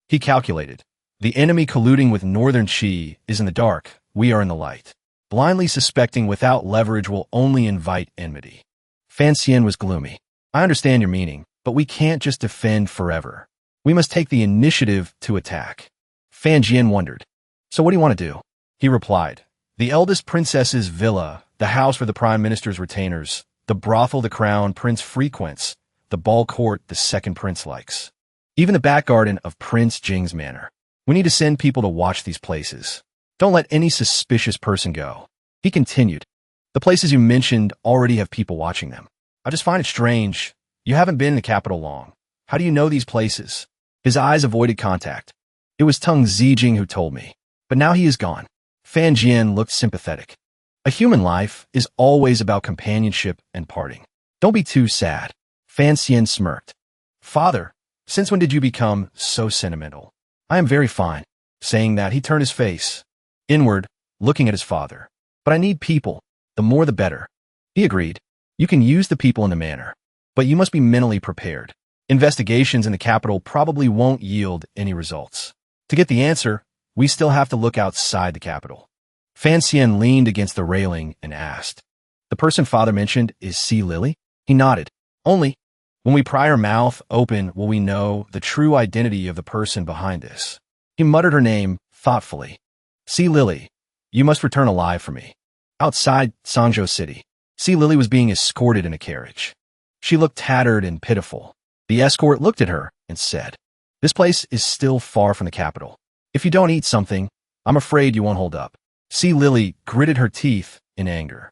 He calculated. The enemy colluding with Northern Qi is in the dark, we are in the light. Blindly suspecting without leverage will only invite enmity. Fan Xian was gloomy. I understand your meaning, but we can't just defend forever. We must take the initiative to attack. Fan Jian wondered. So what do you want to do? He replied. The eldest princess's villa, the house for the prime minister's retainers, the brothel the crown prince frequents, the ball court the second prince likes. Even the back garden of Prince Jing's manor. We need to send people to watch these places. Don't let any suspicious person go. He continued. The places you mentioned already have people watching them. I just find it strange. You haven't been in the capital long. How do you know these places? His eyes avoided contact. It was Tung Zijing who told me. But now he is gone. Fan Jian looked sympathetic. A human life is always about companionship and parting. Don't be too sad. Fan Xian smirked. Father, since when did you become so sentimental? I am very fine. Saying that, he turned his face inward, looking at his father. But I need people. The more the better. He agreed. You can use the people in the manor. But you must be mentally prepared. Investigations in the capital probably won't yield any results. To get the answer, we still have to look outside the capital. Fan Xian leaned against the railing and asked, the person father mentioned is C. Lily? He nodded. Only when we pry our mouth open will we know the true identity of the person behind this. He muttered her name thoughtfully. C. Lily, you must return alive for me. Outside Sangzhou City, C. Lily was being escorted in a carriage. She looked tattered and pitiful. The escort looked at her and said, this place is still far from the capital. If you don't eat something, I'm afraid you won't hold up. C. Lily gritted her teeth in anger.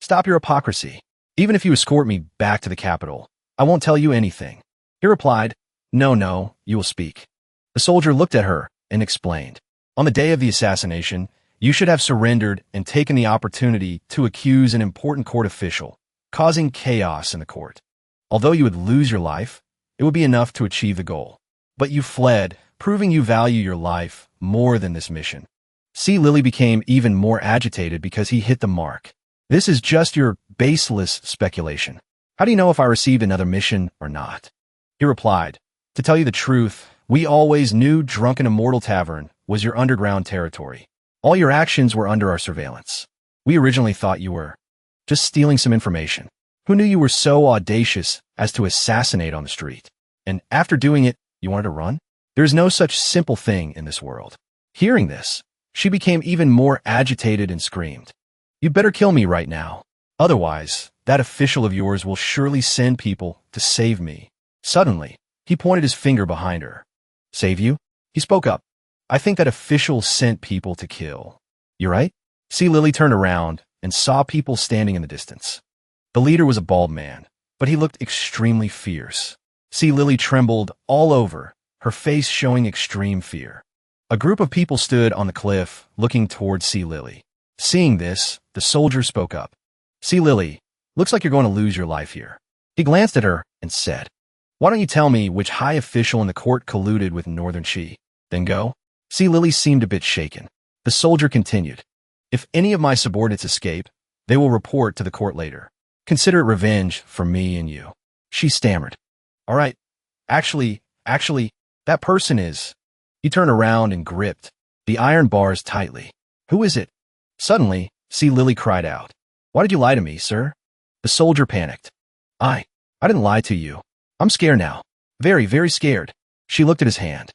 Stop your hypocrisy. Even if you escort me back to the capital, I won't tell you anything. He replied, no, you will speak. The soldier looked at her and explained. On the day of the assassination, you should have surrendered and taken the opportunity to accuse an important court official, causing chaos in the court. Although you would lose your life, it would be enough to achieve the goal. But you fled, proving you value your life more than this mission. C. Lily became even more agitated because he hit the mark. This is just your baseless speculation. How do you know if I received another mission or not? He replied, to tell you the truth, we always knew Drunken Immortal Tavern was your underground territory. All your actions were under our surveillance. We originally thought you were just stealing some information. Who knew you were so audacious as to assassinate on the street? And after doing it, you wanted to run? There is no such simple thing in this world. Hearing this, she became even more agitated and screamed, you'd better kill me right now. Otherwise, that official of yours will surely send people to save me. Suddenly, he pointed his finger behind her. Save you? He spoke up. I think that official sent people to kill. You right? C. Lily turned around and saw people standing in the distance. The leader was a bald man, but he looked extremely fierce. C. Lily trembled all over, her face showing extreme fear. A group of people stood on the cliff, looking towards C. Lily. Seeing this, the soldier spoke up. C. Lily, looks like you're going to lose your life here. He glanced at her and said, why don't you tell me which high official in the court colluded with Northern Qi? Then go. C. Lily seemed a bit shaken. The soldier continued, if any of my subordinates escape, they will report to the court later. Consider it revenge for me and you. She stammered. All right. Actually, that person is. He turned around and gripped the iron bars tightly. Who is it? Suddenly, C. Lily cried out. Why did you lie to me, sir? The soldier panicked. I didn't lie to you. I'm scared now. Very, very scared. She looked at his hand.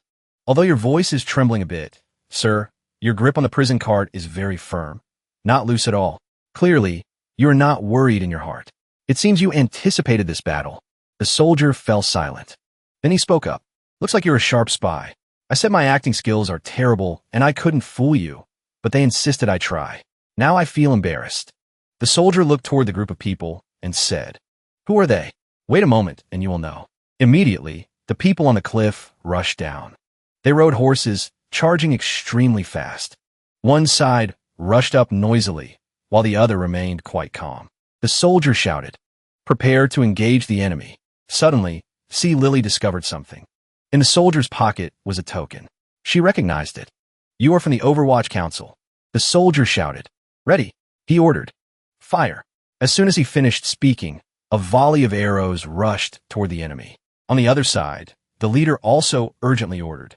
Although your voice is trembling a bit, sir, your grip on the prison cart is very firm. Not loose at all. Clearly, you are not worried in your heart. It seems you anticipated this battle. The soldier fell silent. Then he spoke up. Looks like you're a sharp spy. I said my acting skills are terrible and I couldn't fool you, but they insisted I try. Now I feel embarrassed. The soldier looked toward the group of people and said, who are they? Wait a moment and you will know. Immediately, the people on the cliff rushed down. They rode horses, charging extremely fast. One side rushed up noisily, while the other remained quite calm. The soldier shouted, prepare to engage the enemy. Suddenly, C. Lily discovered something. In the soldier's pocket was a token. She recognized it. You are from the Overwatch Council. The soldier shouted. Ready, he ordered. Fire. As soon as he finished speaking, a volley of arrows rushed toward the enemy. On the other side, the leader also urgently ordered.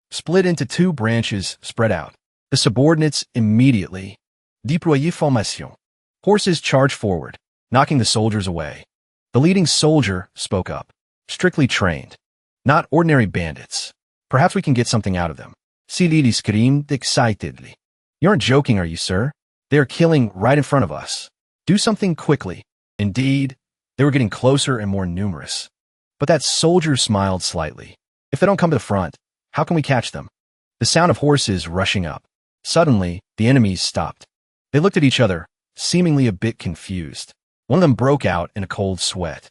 Split into two branches, spread out. The subordinates immediately déployer formation. Horses charged forward, knocking the soldiers away. The leading soldier spoke up. Strictly trained. Not ordinary bandits. Perhaps we can get something out of them. C. Lily screamed excitedly. You aren't joking, are you, sir? They are killing right in front of us. Do something quickly. Indeed, they were getting closer and more numerous. But that soldier smiled slightly. If they don't come to the front, how can we catch them? The sound of horses rushing up. Suddenly, the enemies stopped. They looked at each other, seemingly a bit confused. One of them broke out in a cold sweat.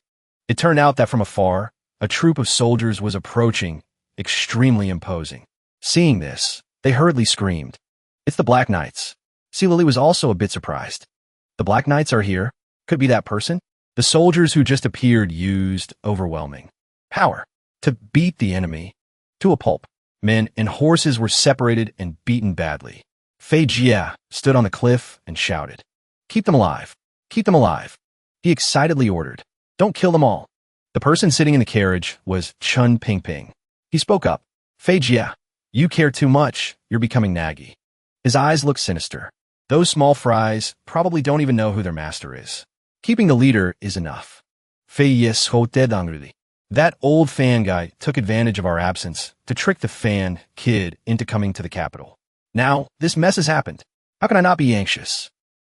It turned out that from afar, a troop of soldiers was approaching, extremely imposing. Seeing this, they hurriedly screamed, "It's the Black Knights." See, Lily was also a bit surprised. The Black Knights are here? Could be that person? The soldiers who just appeared used overwhelming power to beat the enemy to a pulp. Men and horses were separated and beaten badly. Fay Jia stood on the cliff and shouted, "Keep them alive! Keep them alive!" He excitedly ordered, "Don't kill them all." The person sitting in the carriage was Chun Ping Ping. He spoke up, "Fay Jia, you care too much. You're becoming naggy." His eyes looked sinister. Those small fries probably don't even know who their master is. Keeping the leader is enough. Fay Jia, that old fan guy took advantage of our absence to trick the fan kid into coming to the capital. Now, this mess has happened. How can I not be anxious?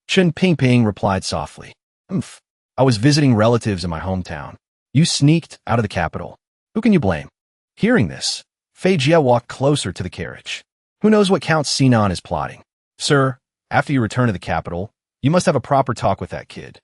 Chun Ping Ping replied softly, I was visiting relatives in my hometown. You sneaked out of the capital. Who can you blame?" Hearing this, Fay Jia walked closer to the carriage. "Who knows what Count Sinan is plotting? Sir, after you return to the capital, you must have a proper talk with that kid."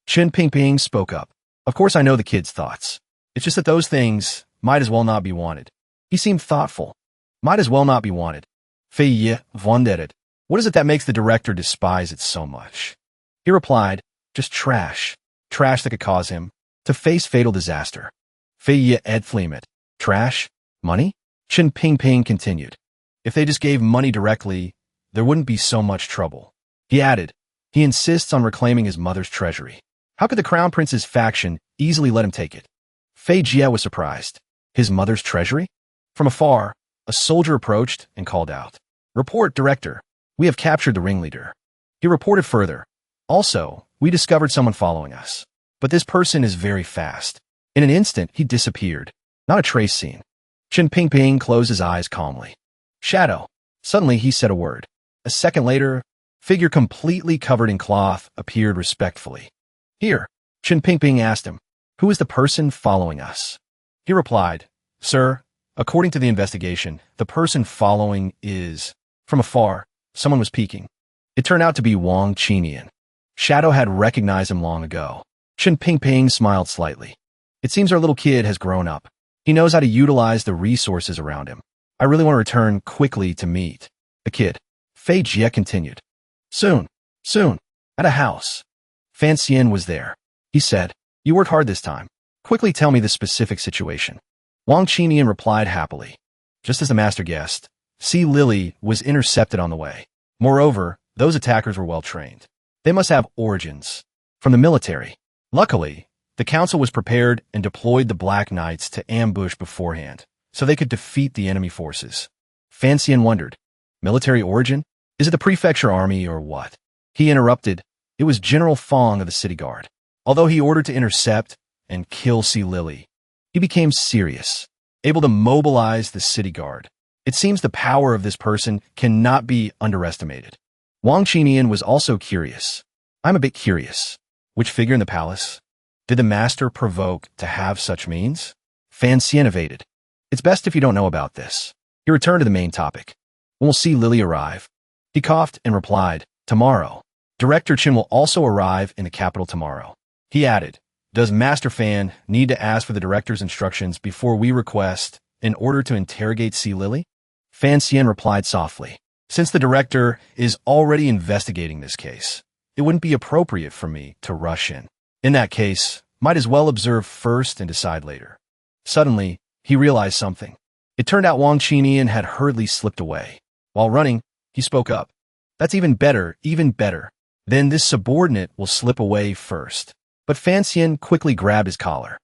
Chun Ping Ping spoke up. "Of course I know the kid's thoughts. It's just that those things might as well not be wanted." He seemed thoughtful. "Might as well not be wanted." Fay Jia wondered, "What is it that makes the director despise it so much?" He replied, "Just trash. Trash that could cause him to face fatal disaster." Fay Jia Illegitimate. Trash? Money? Chun Ping Ping continued, "If they just gave money directly, there wouldn't be so much trouble." He added, "He insists on reclaiming his mother's treasury. How could the Crown Prince's faction easily let him take it?" Fay Jia was surprised. His mother's treasury? From afar, a soldier approached and called out, "Report, Director. We have captured the ringleader." He reported further, "Also, we discovered someone following us. But this person is very fast." In an instant, he disappeared. Not a trace seen. Chun Ping Ping closed his eyes calmly. "Shadow." Suddenly, he said a word. A second later, figure completely covered in cloth appeared respectfully. "Here." Chun Ping Ping asked him, "Who is the person following us?" He replied, "Sir, according to the investigation, the person following is..." From afar, someone was peeking. It turned out to be Wang Qinian. Shadow had recognized him long ago. Chun Ping Ping smiled slightly. "It seems our little kid has grown up. He knows how to utilize the resources around him. I really want to return quickly to meet the kid." Fay Jia continued, Soon, at a house. Fiancee was there. He said, "You worked hard this time. Quickly tell me the specific situation." Wang Qinian replied happily, "Just as the master guessed, C. Lily was intercepted on the way. Moreover, those attackers were well trained. They must have origins from the military. Luckily, the council was prepared and deployed the Black Knights to ambush beforehand, so they could defeat the enemy forces." Fiancee wondered, "Military origin? Is it the prefecture army or what?" He interrupted, "It was General Fong of the city guard. Although he ordered to intercept and kill C. Lily, he became serious, able to mobilize the city guard. It seems the power of this person cannot be underestimated." Wang Qinian was also curious. "I'm a bit curious. Which figure in the palace? Did the master provoke to have such means?" Fiancee evaded. "It's best if you don't know about this." He returned to the main topic. "When will see Lily arrive?" He coughed and replied, "Tomorrow. Director Chin will also arrive in the capital tomorrow." He added, "Does Master Fan need to ask for the director's instructions before we request in order to interrogate C. Lily?" Fan Xian replied softly, "Since the director is already investigating this case, it wouldn't be appropriate for me to rush in. In that case, might as well observe first and decide later." Suddenly, he realized something. It turned out Wang Qinian had hurriedly slipped away. While running, he spoke up. "That's even better, even better. Then this subordinate will slip away first." But Fan Xian quickly grabbed his collar.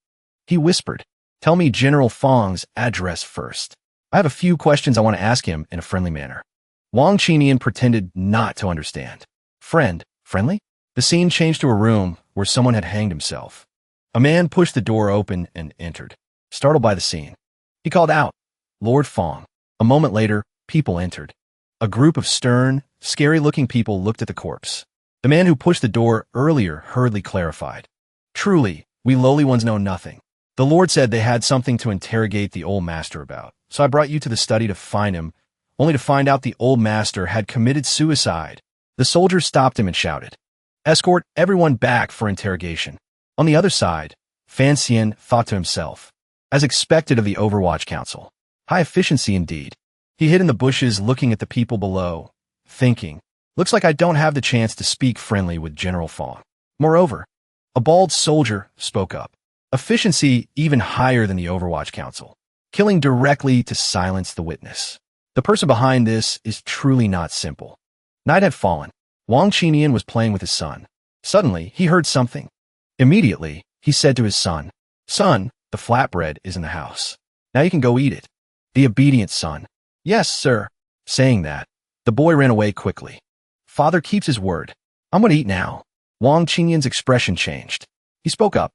He whispered, "Tell me General Fong's address first. I have a few questions I want to ask him in a friendly manner." Wang Qinian pretended not to understand. Friendly? The scene changed to a room where someone had hanged himself. A man pushed the door open and entered, startled by the scene. He called out, "Lord Fong." A moment later, people entered. A group of stern, scary-looking people looked at the corpse. The man who pushed the door earlier hurriedly clarified, "Truly, we lowly ones know nothing. The Lord said they had something to interrogate the old master about, so I brought you to the study to find him, only to find out the old master had committed suicide." The soldier stopped him and shouted, Escort everyone back for interrogation. On the other side, Fan Xian thought to himself, as expected of the Overwatch Council. High efficiency indeed. He hid in the bushes looking at the people below, thinking, looks like I don't have the chance to speak friendly with General Fong. Moreover, a bald soldier spoke up. Efficiency even higher than the Overwatch Council, killing directly to silence the witness. The person behind this is truly not simple. Night had fallen. Wang Qinian was playing with his son. Suddenly, he heard something. Immediately, he said to his son, "Son, the flatbread is in the house. Now you can go eat it." The obedient son, "Yes, sir." Saying that, the boy ran away quickly. Father keeps his word. I'm going to eat now. Wang Qinian's expression changed. He spoke up.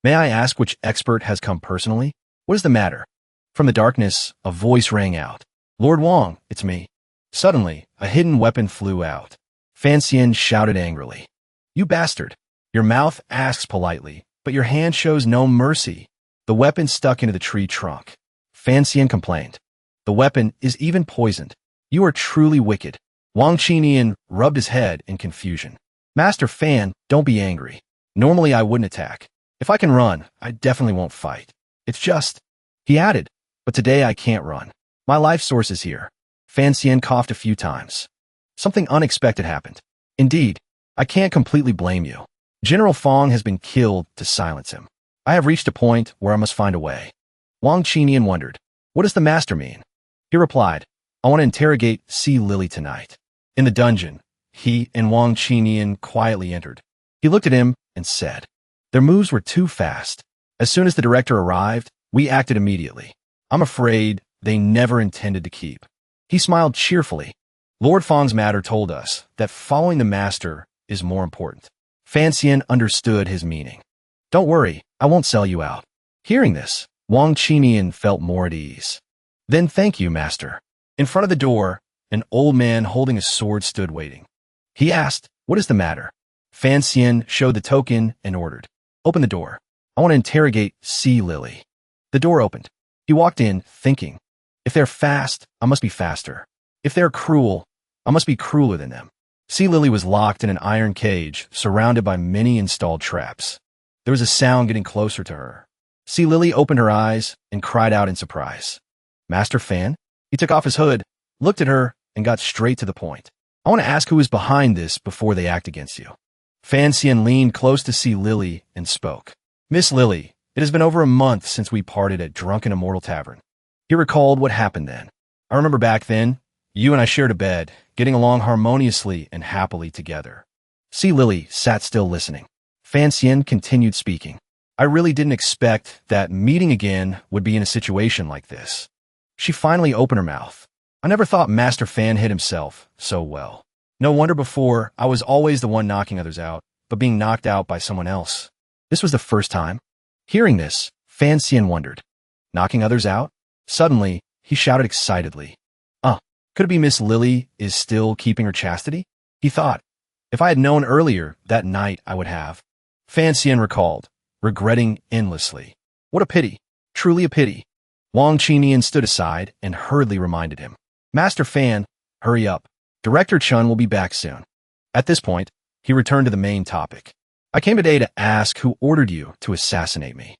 May I ask which expert has come personally? What is the matter? From the darkness, a voice rang out. Lord Wang, it's me. Suddenly, a hidden weapon flew out. Fan Xian shouted angrily. You bastard. Your mouth asks politely, but your hand shows no mercy. The weapon stuck into the tree trunk. Fan Xian complained. The weapon is even poisoned. You are truly wicked. Wang Qinian rubbed his head in confusion. Master Fan, don't be angry. Normally I wouldn't attack. If I can run, I definitely won't fight. It's just, he added, but today I can't run. My life source is here. Fan Xian coughed a few times. Something unexpected happened. Indeed, I can't completely blame you. General Fong has been killed to silence him. I have reached a point where I must find a way. Wang Qinian wondered, what does the master mean? He replied, I want to interrogate Sea Lily tonight. In the dungeon, he and Wang Qinian quietly entered. He looked at him and said, their moves were too fast. As soon as the director arrived, we acted immediately. I'm afraid they never intended to keep. He smiled cheerfully. Lord Fong's matter told us that following the master is more important. Fan Xian understood his meaning. Don't worry, I won't sell you out. Hearing this, Wang Qinian felt more at ease. Then thank you, master. In front of the door, an old man holding a sword stood waiting. He asked, what is the matter? Fan Xian showed the token and ordered, open the door. I want to interrogate Sea Lily. The door opened. He walked in, thinking, if they're fast, I must be faster. If they're cruel, I must be crueler than them. Sea Lily was locked in an iron cage, surrounded by many installed traps. There was a sound getting closer to her. Sea Lily opened her eyes and cried out in surprise. Master Fan? He took off his hood, looked at her, and got straight to the point. I want to ask who is behind this before they act against you. Fan Xian leaned close to Sea Lily and spoke. Miss Lily, it has been over a month since we parted at Drunken Immortal Tavern. He recalled what happened then. I remember back then, you and I shared a bed, getting along harmoniously and happily together. Sea Lily sat still listening. Fan Xian continued speaking. I really didn't expect that meeting again would be in a situation like this. She finally opened her mouth. I never thought Master Fan hit himself so well. No wonder before I was always the one knocking others out, but being knocked out by someone else. This was the first time. Hearing this, Fan Xian wondered. Knocking others out? Suddenly, he shouted excitedly. Could it be Miss Lily is still keeping her chastity? He thought. If I had known earlier, that night I would have. Fan Xian recalled, regretting endlessly. What a pity. Truly a pity. Wang Qinian stood aside and hurriedly reminded him. Master Fan, hurry up. Director Chun will be back soon. At this point, he returned to the main topic. I came today to ask who ordered you to assassinate me.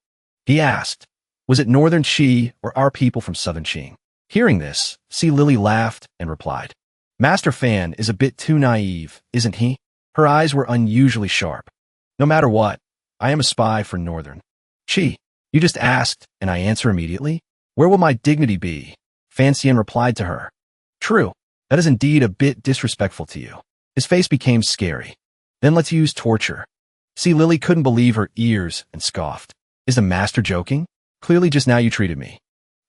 He asked, was it Northern Qi or our people from Southern Qing? Hearing this, Sea Lily laughed and replied, Master Fan is a bit too naive, isn't he? Her eyes were unusually sharp. No matter what, I am a spy for Northern Qi. You just asked, and I answer immediately? Where will my dignity be? Fan Xian replied to her. True, that is indeed a bit disrespectful to you. His face became scary. Then let's use torture. Sea Lily couldn't believe her ears and scoffed. Is the master joking? Clearly just now you treated me.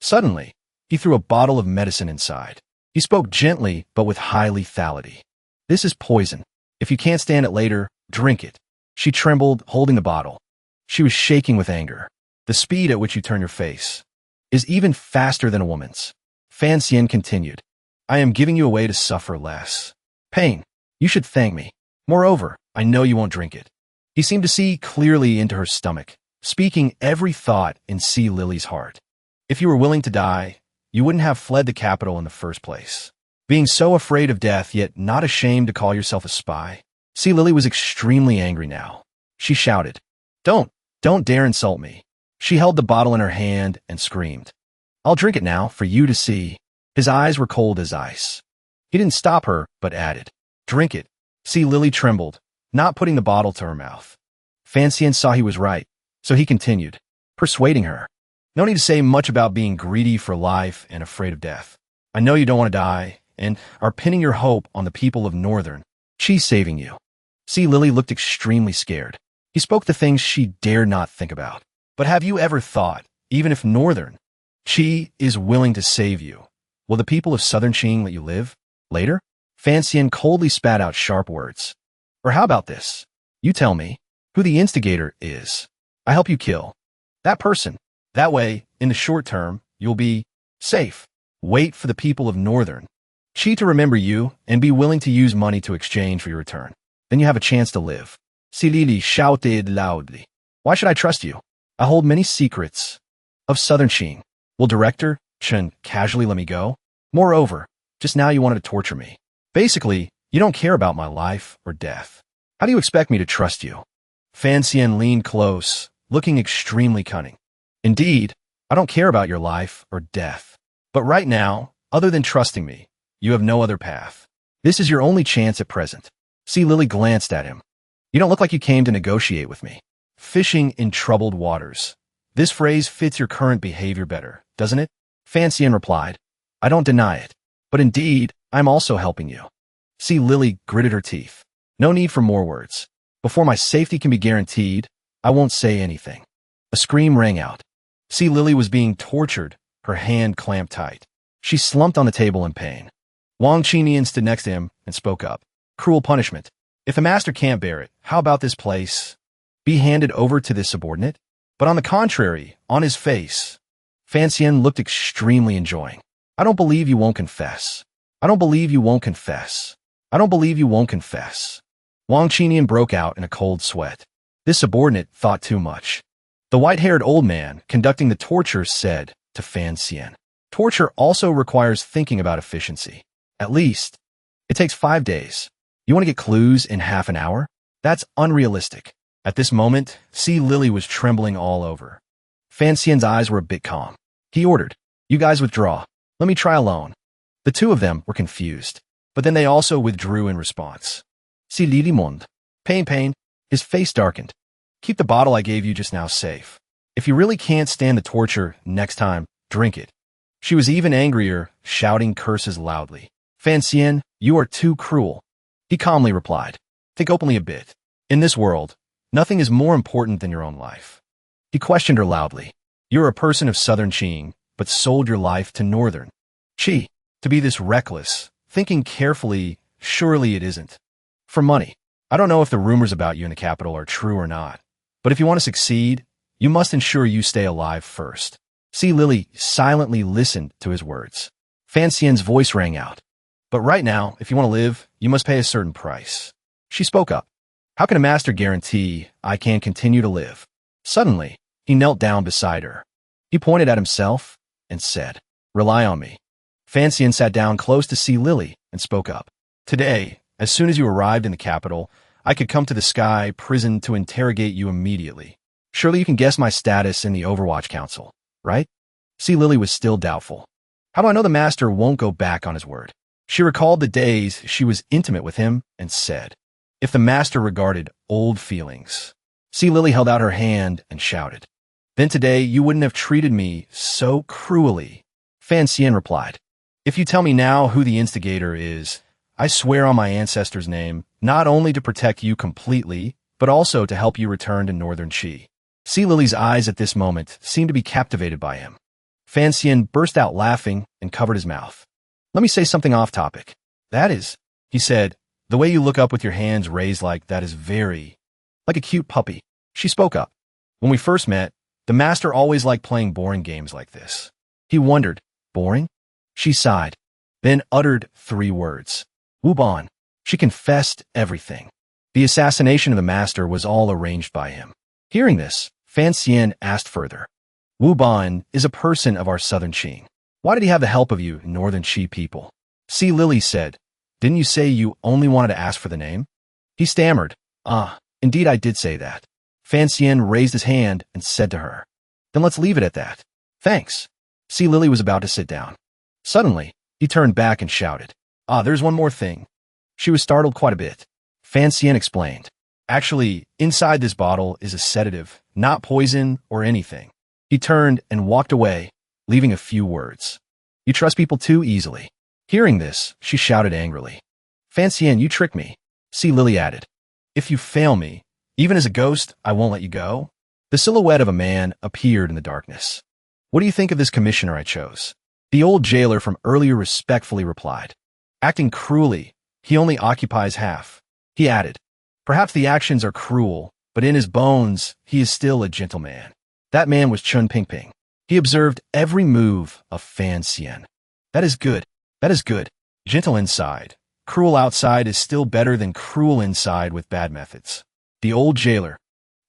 Suddenly, he threw a bottle of medicine inside. He spoke gently, but with high lethality. This is poison. If you can't stand it later, drink it. She trembled, holding the bottle. She was shaking with anger. The speed at which you turn your face is even faster than a woman's. Fan Xian continued. I am giving you a way to suffer less pain. You should thank me. Moreover, I know you won't drink it. He seemed to see clearly into her stomach, speaking every thought in Sea Lily's heart. If you were willing to die, you wouldn't have fled the capital in the first place. Being so afraid of death, yet not ashamed to call yourself a spy. See, Lily was extremely angry now. She shouted, Don't dare insult me. She held the bottle in her hand and screamed, I'll drink it now for you to see. His eyes were cold as ice. He didn't stop her, but added, Drink it. See, Lily trembled, not putting the bottle to her mouth. Fancian saw he was right, so he continued, persuading her. No need to say much about being greedy for life and afraid of death. I know you don't want to die, and are pinning your hope on the people of Northern. She's saving you. See, Lily looked extremely scared. He spoke the things she dared not think about. But have you ever thought, even if Northern, Chi is willing to save you, will the people of Southern Qing let you live? Later? Fancian coldly spat out sharp words. Or how about this? You tell me who the instigator is. I help you kill that person. That way, in the short term, you'll be safe. Wait for the people of Northern Qi to remember you and be willing to use money to exchange for your return. Then you have a chance to live. Silili shouted loudly. Why should I trust you? I hold many secrets of Southern Qing. Will Director Chen casually let me go? Moreover, just now you wanted to torture me. Basically, you don't care about my life or death. How do you expect me to trust you? Fancian leaned close, looking extremely cunning. Indeed, I don't care about your life or death. But right now, other than trusting me, you have no other path. This is your only chance at present. See, Lily glanced at him. You don't look like you came to negotiate with me. Fishing in troubled waters. This phrase fits your current behavior better, doesn't it? Fancian replied. I don't deny it. But indeed, I'm also helping you. See, Lily gritted her teeth. No need for more words. Before my safety can be guaranteed, I won't say anything. A scream rang out. See, Lily was being tortured, her hand clamped tight. She slumped on the table in pain. Wang Qinian stood next to him and spoke up. Cruel punishment. If the master can't bear it, how about this place be handed over to this subordinate? But on the contrary, on his face, Fancian looked extremely enjoying. I don't believe you won't confess. I don't believe you won't confess. I don't believe you won't confess. Wang Qinian broke out in a cold sweat. This subordinate thought too much. The white-haired old man conducting the torture said to Fancian, torture also requires thinking about efficiency. At least, it takes 5 days. You want to get clues in half an hour? That's unrealistic. At this moment, see, Lily was trembling all over. Fancian's eyes were a bit calm. He ordered, you guys withdraw. Let me try alone. The two of them were confused, but then they also withdrew in response. See, Lili Mond. Pain. His face darkened. Keep the bottle I gave you just now safe. If you really can't stand the torture next time, drink it. She was even angrier, shouting curses loudly. Fancian, you are too cruel. He calmly replied. Think openly a bit. In this world, nothing is more important than your own life. He questioned her loudly. You're a person of Southern Qing, but sold your life to Northern Qi. To be this reckless, thinking carefully, surely it isn't. For money. I don't know if the rumors about you in the capital are true or not, but if you want to succeed, you must ensure you stay alive first. See, Lily silently listened to his words. Fancian's voice rang out. But right now, if you want to live, you must pay a certain price. She spoke up. How can a master guarantee I can continue to live? Suddenly, he knelt down beside her. He pointed at himself and said, Rely on me. Fancian sat down close to see Lily and spoke up. Today, as soon as you arrived in the capital, I could come to the Sky prison to interrogate you immediately. Surely you can guess my status in the Overwatch Council, right? See, Lily was still doubtful. How do I know the master won't go back on his word? She recalled the days she was intimate with him and said, if the master regarded old feelings. See, Lily held out her hand and shouted, then today you wouldn't have treated me so cruelly. Fancian replied, if you tell me now who the instigator is, I swear on my ancestor's name, not only to protect you completely, but also to help you return to Northern Qi. See, Lily's eyes at this moment seemed to be captivated by him. Fancian burst out laughing and covered his mouth. Let me say something off topic. That is, he said, the way you look up with your hands raised like that is very, like a cute puppy. She spoke up. When we first met, the master always liked playing boring games like this. He wondered, boring? She sighed, then uttered 3 words. Wuban. She confessed everything. The assassination of the master was all arranged by him. Hearing this, Fancian asked further. Wuban is a person of our Southern Qing. Why did he have the help of you, Northern Qi people? See, Lily said, didn't you say you only wanted to ask for the name? He stammered, indeed I did say that. Fancian raised his hand and said to her, then let's leave it at that. Thanks. See, Lily was about to sit down. Suddenly, he turned back and shouted, there's one more thing. She was startled quite a bit. Fancian explained, actually, inside this bottle is a sedative, not poison or anything. He turned and walked away, leaving a few words. You trust people too easily. Hearing this, she shouted angrily. Fancian, you tricked me. See, Lily added, if you fail me, even as a ghost, I won't let you go. The silhouette of a man appeared in the darkness. What do you think of this commissioner I chose? The old jailer from earlier respectfully replied. Acting cruelly, he only occupies half. He added, perhaps the actions are cruel, but in his bones, he is still a gentleman. That man was Chun Pingping. He observed every move of Fan Xian. That is good. That is good. Gentle inside. Cruel outside is still better than cruel inside with bad methods. The old jailer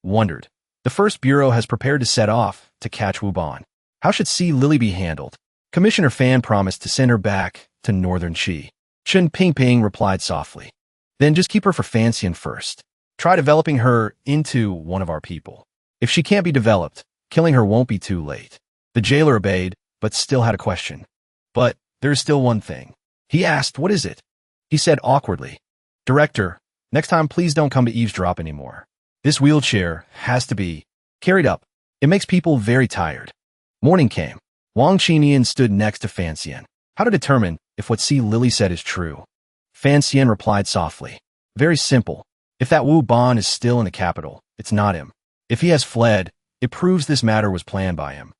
wondered. The first bureau has prepared to set off to catch Wu Ban. How should See Lily be handled? Commissioner Fan promised to send her back to Northern Qi. Chun Pingping replied softly. Then just keep her for Fan Xian first. Try developing her into one of our people. If she can't be developed, killing her won't be too late. The jailer obeyed, but still had a question. But there's still one thing. He asked, what is it? He said awkwardly, Director, next time please don't come to eavesdrop anymore. This wheelchair has to be carried up. It makes people very tired. Morning came. Wang Qinian stood next to Fan Xian. How to determine if what See Lily said is true? Fan Xian replied softly. Very simple. If that Wu Ban is still in the capital, it's not him. If he has fled, it proves this matter was planned by him.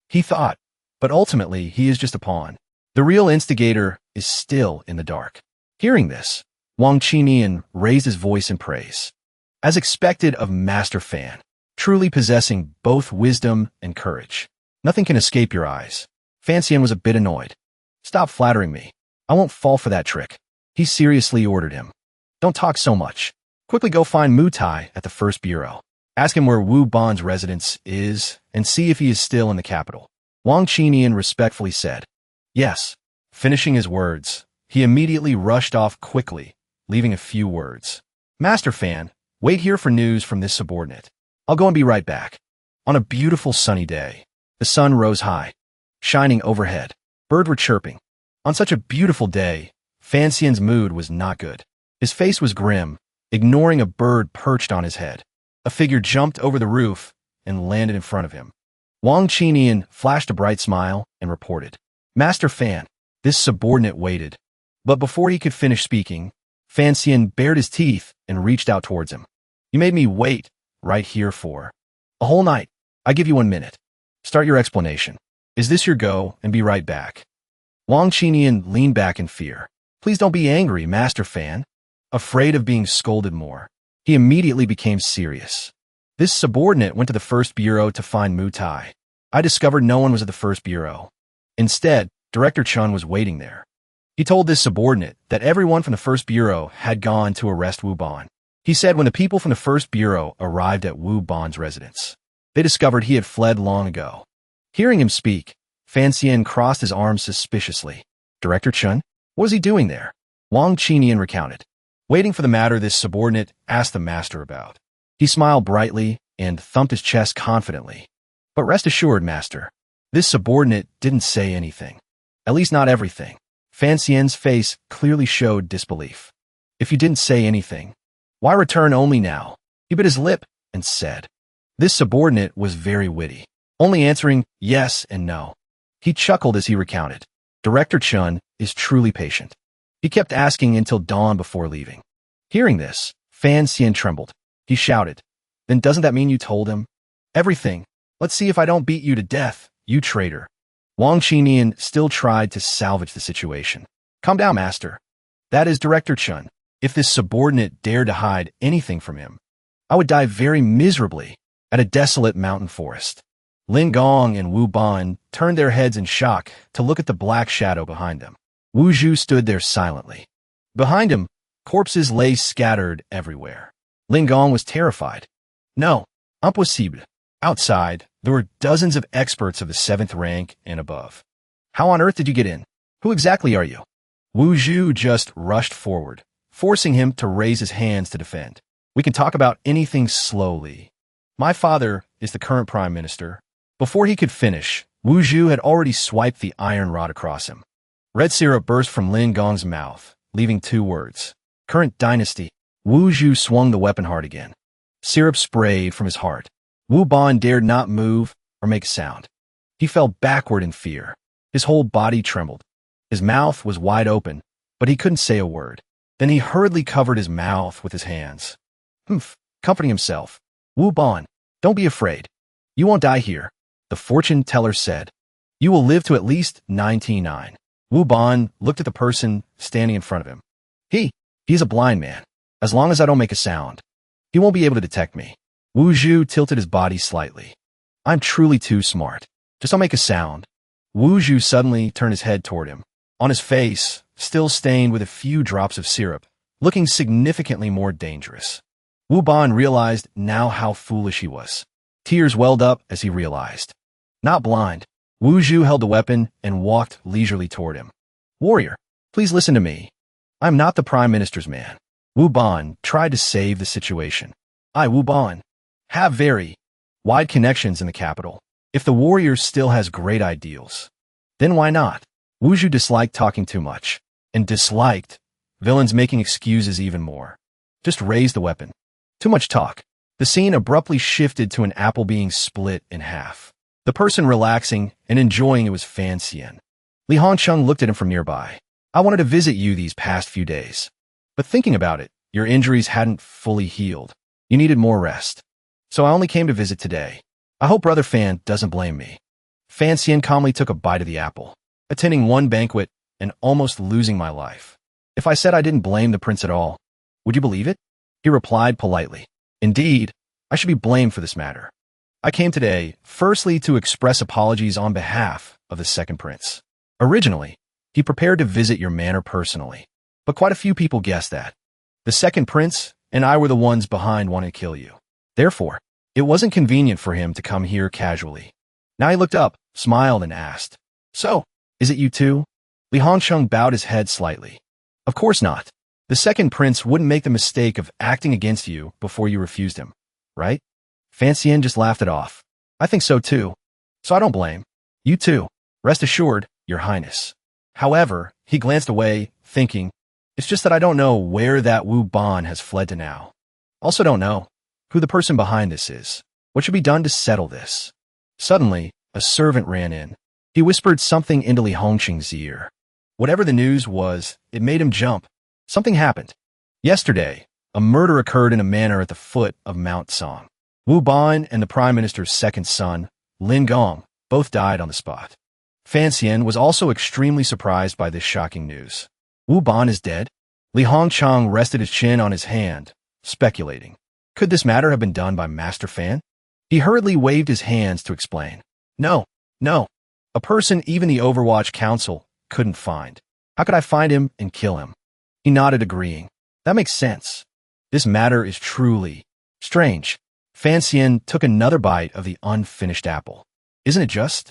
He thought, but ultimately he is just a pawn. The real instigator is still in the dark. Hearing this, Wang Qinian raised his voice in praise. As expected of Master Fan, truly possessing both wisdom and courage. Nothing can escape your eyes. Fan Xian was a bit annoyed. Stop flattering me. I won't fall for that trick. He seriously ordered him. Don't talk so much. Quickly go find Mu Tai at the first bureau. Ask him where Wu Ban's residence is and see if he is still in the capital. Wang Qinian respectfully said. Yes. Finishing his words, he immediately rushed off quickly, leaving a few words. Master Fan, wait here for news from this subordinate. I'll go and be right back. On a beautiful sunny day, the sun rose high, shining overhead. Birds were chirping. On such a beautiful day, Fan Xian's mood was not good. His face was grim, ignoring a bird perched on his head. A figure jumped over the roof and landed in front of him. Wang Qinian flashed a bright smile and reported. Master Fan, this subordinate waited. But before he could finish speaking, Fan Xian bared his teeth and reached out towards him. You made me wait right here for a whole night. I give you 1 minute. Start your explanation. Is this your go and be right back? Wang Qinian leaned back in fear. Please don't be angry, Master Fan. Afraid of being scolded more, he immediately became serious. This subordinate went to the first bureau to find Mu Tai. I discovered no one was at the first bureau. Instead, Director Chun was waiting there. He told this subordinate that everyone from the first bureau had gone to arrest Wu Ban. He said when the people from the first bureau arrived at Wu Ban's residence, they discovered he had fled long ago. Hearing him speak, Fan Xian crossed his arms suspiciously. Director Chun? What was he doing there? Wang Qinian recounted. Waiting for the matter this subordinate asked the master about. He smiled brightly and thumped his chest confidently. But rest assured, master, this subordinate didn't say anything. At least not everything. Fan Xian's face clearly showed disbelief. If you didn't say anything, why return only now? He bit his lip and said. This subordinate was very witty, only answering yes and no. He chuckled as he recounted. Director Chun is truly patient. He kept asking until dawn before leaving. Hearing this, Fan Xian trembled. He shouted, then doesn't that mean you told him everything? Let's see if I don't beat you to death, you traitor. Wang Qinian still tried to salvage the situation. Calm down, master. That is Director Chun. If this subordinate dared to hide anything from him, I would die very miserably at a desolate mountain forest. Lin Gong and Wu Ban turned their heads in shock to look at the black shadow behind them. Wu Zhu stood there silently. Behind him, corpses lay scattered everywhere. Lin Gong was terrified. No, impossible. Outside, there were dozens of experts of the 7th rank and above. How on earth did you get in? Who exactly are you? Wu Zhu just rushed forward, forcing him to raise his hands to defend. We can talk about anything slowly. My father is the current prime minister. Before he could finish, Wuhu had already swiped the iron rod across him. Red syrup burst from Lin Gong's mouth, leaving 2 words. Current dynasty. Wuhu swung the weapon hard again. Syrup sprayed from his heart. Wu Ban dared not move or make a sound. He fell backward in fear. His whole body trembled. His mouth was wide open, but he couldn't say a word. Then he hurriedly covered his mouth with his hands. Comforting himself. Wu Ban, don't be afraid. You won't die here, the fortune teller said. You will live to at least 99. Wu Ban looked at the person standing in front of him. He's a blind man. As long as I don't make a sound, he won't be able to detect me. Wuhu tilted his body slightly. I'm truly too smart. Just don't make a sound. Wuhu suddenly turned his head toward him. On his face, still stained with a few drops of syrup, looking significantly more dangerous. Wu Ban realized now how foolish he was. Tears welled up as he realized. Not blind, Wuhu held the weapon and walked leisurely toward him. Warrior, please listen to me. I'm not the prime minister's man. Wu Ban tried to save the situation. I, Wu Ban, have very wide connections in the capital. If the warrior still has great ideals, then why not? Wuhu disliked talking too much, and disliked villains making excuses even more. Just raise the weapon. Too much talk. The scene abruptly shifted to an apple being split in half. The person relaxing and enjoying it was Fiancee. Li Hongcheng looked at him from nearby. I wanted to visit you these past few days. But thinking about it, your injuries hadn't fully healed. You needed more rest. So I only came to visit today. I hope Brother Fan doesn't blame me. Fiancee calmly took a bite of the apple, attending one banquet and almost losing my life. If I said I didn't blame the prince at all, would you believe it? He replied politely. Indeed, I should be blamed for this matter. I came today, firstly, to express apologies on behalf of the second prince. Originally, he prepared to visit your manor personally, but quite a few people guessed that. The second prince and I were the ones behind wanting to kill you. Therefore, it wasn't convenient for him to come here casually. Now he looked up, smiled, and asked, So, is it you too? Li Hongcheng bowed his head slightly. Of course not. The second prince wouldn't make the mistake of acting against you before you refused him, right? Fiancee just laughed it off. I think so too. So I don't blame you too. Rest assured, Your Highness. However, he glanced away, thinking, it's just that I don't know where that Wu Ban has fled to now. Also don't know who the person behind this is. What should be done to settle this? Suddenly, a servant ran in. He whispered something into Li Hongcheng's ear. Whatever the news was, it made him jump. Something happened. Yesterday, a murder occurred in a manor at the foot of Mount Song. Wu Ban and the Prime Minister's second son, Lin Gong, both died on the spot. Fiancee was also extremely surprised by this shocking news. Wu Ban is dead? Li Hongcheng rested his chin on his hand, speculating. Could this matter have been done by Master Fan? He hurriedly waved his hands to explain. No. A person even the Overwatch Council couldn't find. How could I find him and kill him? He nodded, agreeing. That makes sense. This matter is truly strange. Fiancee took another bite of the unfinished apple. Isn't it just?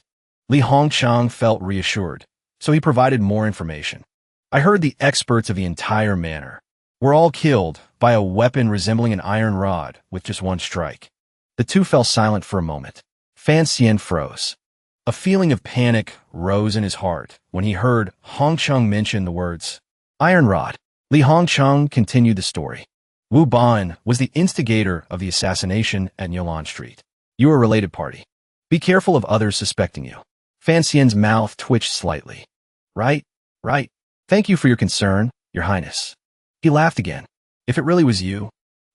Li Hongcheng felt reassured, so he provided more information. I heard the experts of the entire manor were all killed by a weapon resembling an iron rod with just one strike. The two fell silent for a moment. Fiancee froze. A feeling of panic rose in his heart when he heard Hongcheng mention the words iron rod. Li Hongcheng continued the story. Wu Ban was the instigator of the assassination at Yolande Street. You are a related party. Be careful of others suspecting you. Fiance's mouth twitched slightly. Right. Thank you for your concern, Your Highness. He laughed again. If it really was you,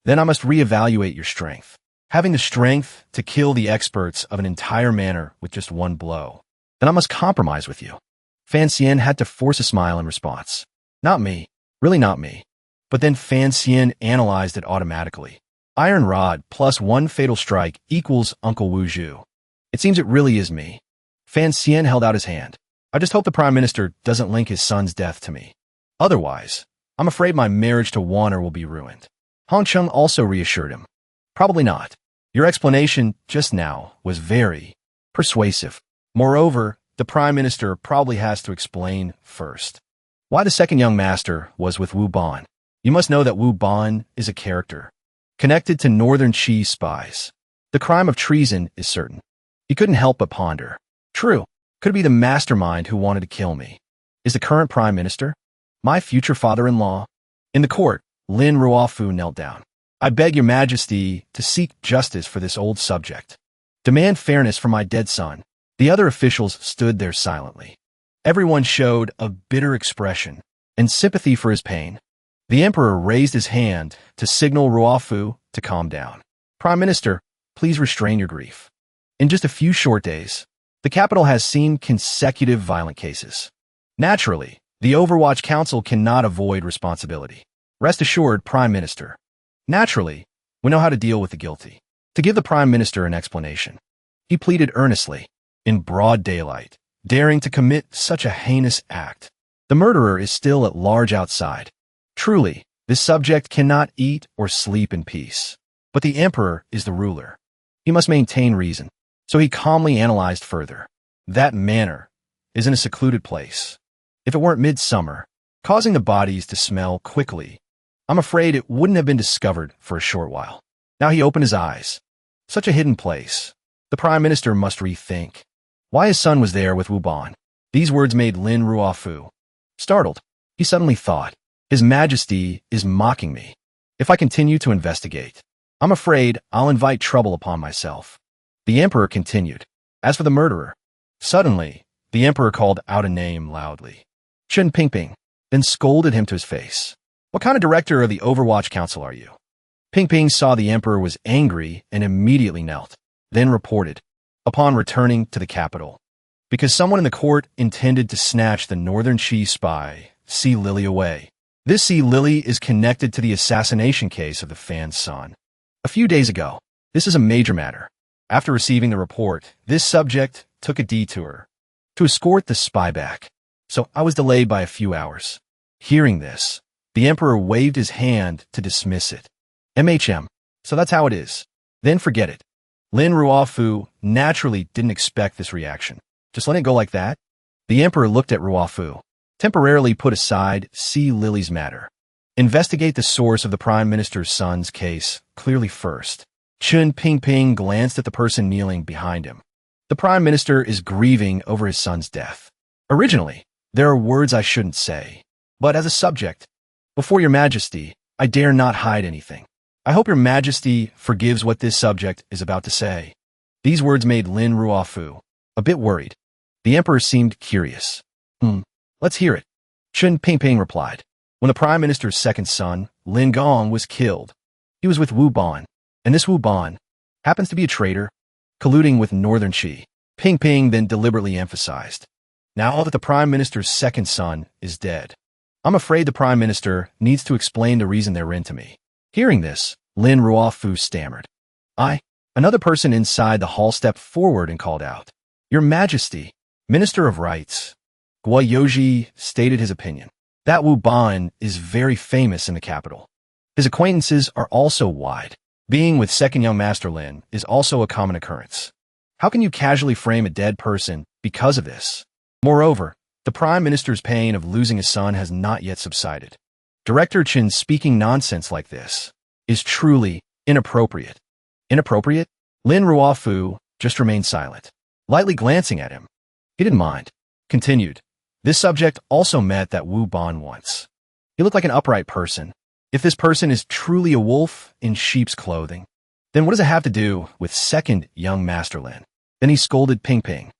then I must reevaluate your strength. Having the strength to kill the experts of an entire manor with just one blow, then I must compromise with you. Fiancee had to force a smile in response. Not me. Really not me. But then Fiancee analyzed it automatically. Iron rod plus one fatal strike equals Uncle Wuhu. It seems it really is me. Fiancee held out his hand. I just hope the Prime Minister doesn't link his son's death to me. Otherwise, I'm afraid my marriage to Wanner will be ruined. Hongcheng also reassured him. Probably not. Your explanation just now was very persuasive. Moreover, the Prime Minister probably has to explain first why the second young master was with Wu Ban. You must know that Wu Ban is a character connected to Northern Qi spies. The crime of treason is certain. He couldn't help but ponder. True, could it be the mastermind who wanted to kill me? Is the current prime minister my future father-in-law? In the court, Lin Ruofu knelt down. I beg your majesty to seek justice for this old subject. Demand fairness for my dead son. The other officials stood there silently. Everyone showed a bitter expression and sympathy for his pain. The emperor raised his hand to signal Ruofu to calm down. Prime Minister, please restrain your grief. In just a few short days, the capital has seen consecutive violent cases. Naturally, the Overwatch Council cannot avoid responsibility. Rest assured, Prime Minister. Naturally, we know how to deal with the guilty. To give the Prime Minister an explanation, he pleaded earnestly, in broad daylight, daring to commit such a heinous act. The murderer is still at large outside. Truly, this subject cannot eat or sleep in peace. But the emperor is the ruler. He must maintain reason. So he calmly analyzed further. That manor is in a secluded place. If it weren't midsummer, causing the bodies to smell quickly, I'm afraid it wouldn't have been discovered for a short while. Now he opened his eyes. Such a hidden place. The prime minister must rethink why his son was there with Wu Ban. These words made Lin Ruofu startled. He suddenly thought, His Majesty is mocking me. If I continue to investigate, I'm afraid I'll invite trouble upon myself. The emperor continued. As for the murderer, suddenly, the emperor called out a name loudly. Chen Pingping, then scolded him to his face. What kind of director of the Overwatch Council are you? Pingping saw the emperor was angry and immediately knelt, then reported, upon returning to the capital. Because someone in the court intended to snatch the Northern Qi spy, Sea Lily, away. This Sea Lily is connected to the assassination case of the fan's son. A few days ago, this is a major matter. After receiving the report, this subject took a detour to escort the spy back, so I was delayed by a few hours. Hearing this, the emperor waved his hand to dismiss it. So that's how it is. Then forget it. Lin Ruofu naturally didn't expect this reaction. Just let it go like that? The emperor looked at Ruofu, temporarily put aside Sea Lily's matter. Investigate the source of the prime minister's son's case clearly first. Chen Pingping glanced at the person kneeling behind him. The prime minister is grieving over his son's death. Originally, there are words I shouldn't say, but as a subject, before your majesty, I dare not hide anything. I hope your majesty forgives what this subject is about to say. These words made Lin Ruofu a bit worried. The emperor seemed curious. Let's hear it. Chen Pingping replied. When the prime minister's second son, Lin Gong, was killed, he was with Wu Ban, and this Wu Ban happens to be a traitor, colluding with Northern Qi. Pingping then deliberately emphasized. Now that the prime minister's second son is dead, I'm afraid the prime minister needs to explain the reason they're into me. Hearing this, Lin Ruofu stammered. Another person inside the hall stepped forward and called out. Your Majesty, Minister of Rights. Guo Yoji stated his opinion. That Wu Ban is very famous in the capital. His acquaintances are also wide. Being with second young master Lin is also a common occurrence. How can you casually frame a dead person because of this? Moreover, the prime minister's pain of losing his son has not yet subsided. Director Chen speaking nonsense like this is truly inappropriate. Inappropriate? Lin Ruofu just remained silent, lightly glancing at him. He didn't mind. Continued. This subject also met that Wu Ban once. He looked like an upright person. If this person is truly a wolf in sheep's clothing, then what does it have to do with second young master Lin? Then he scolded Pingping.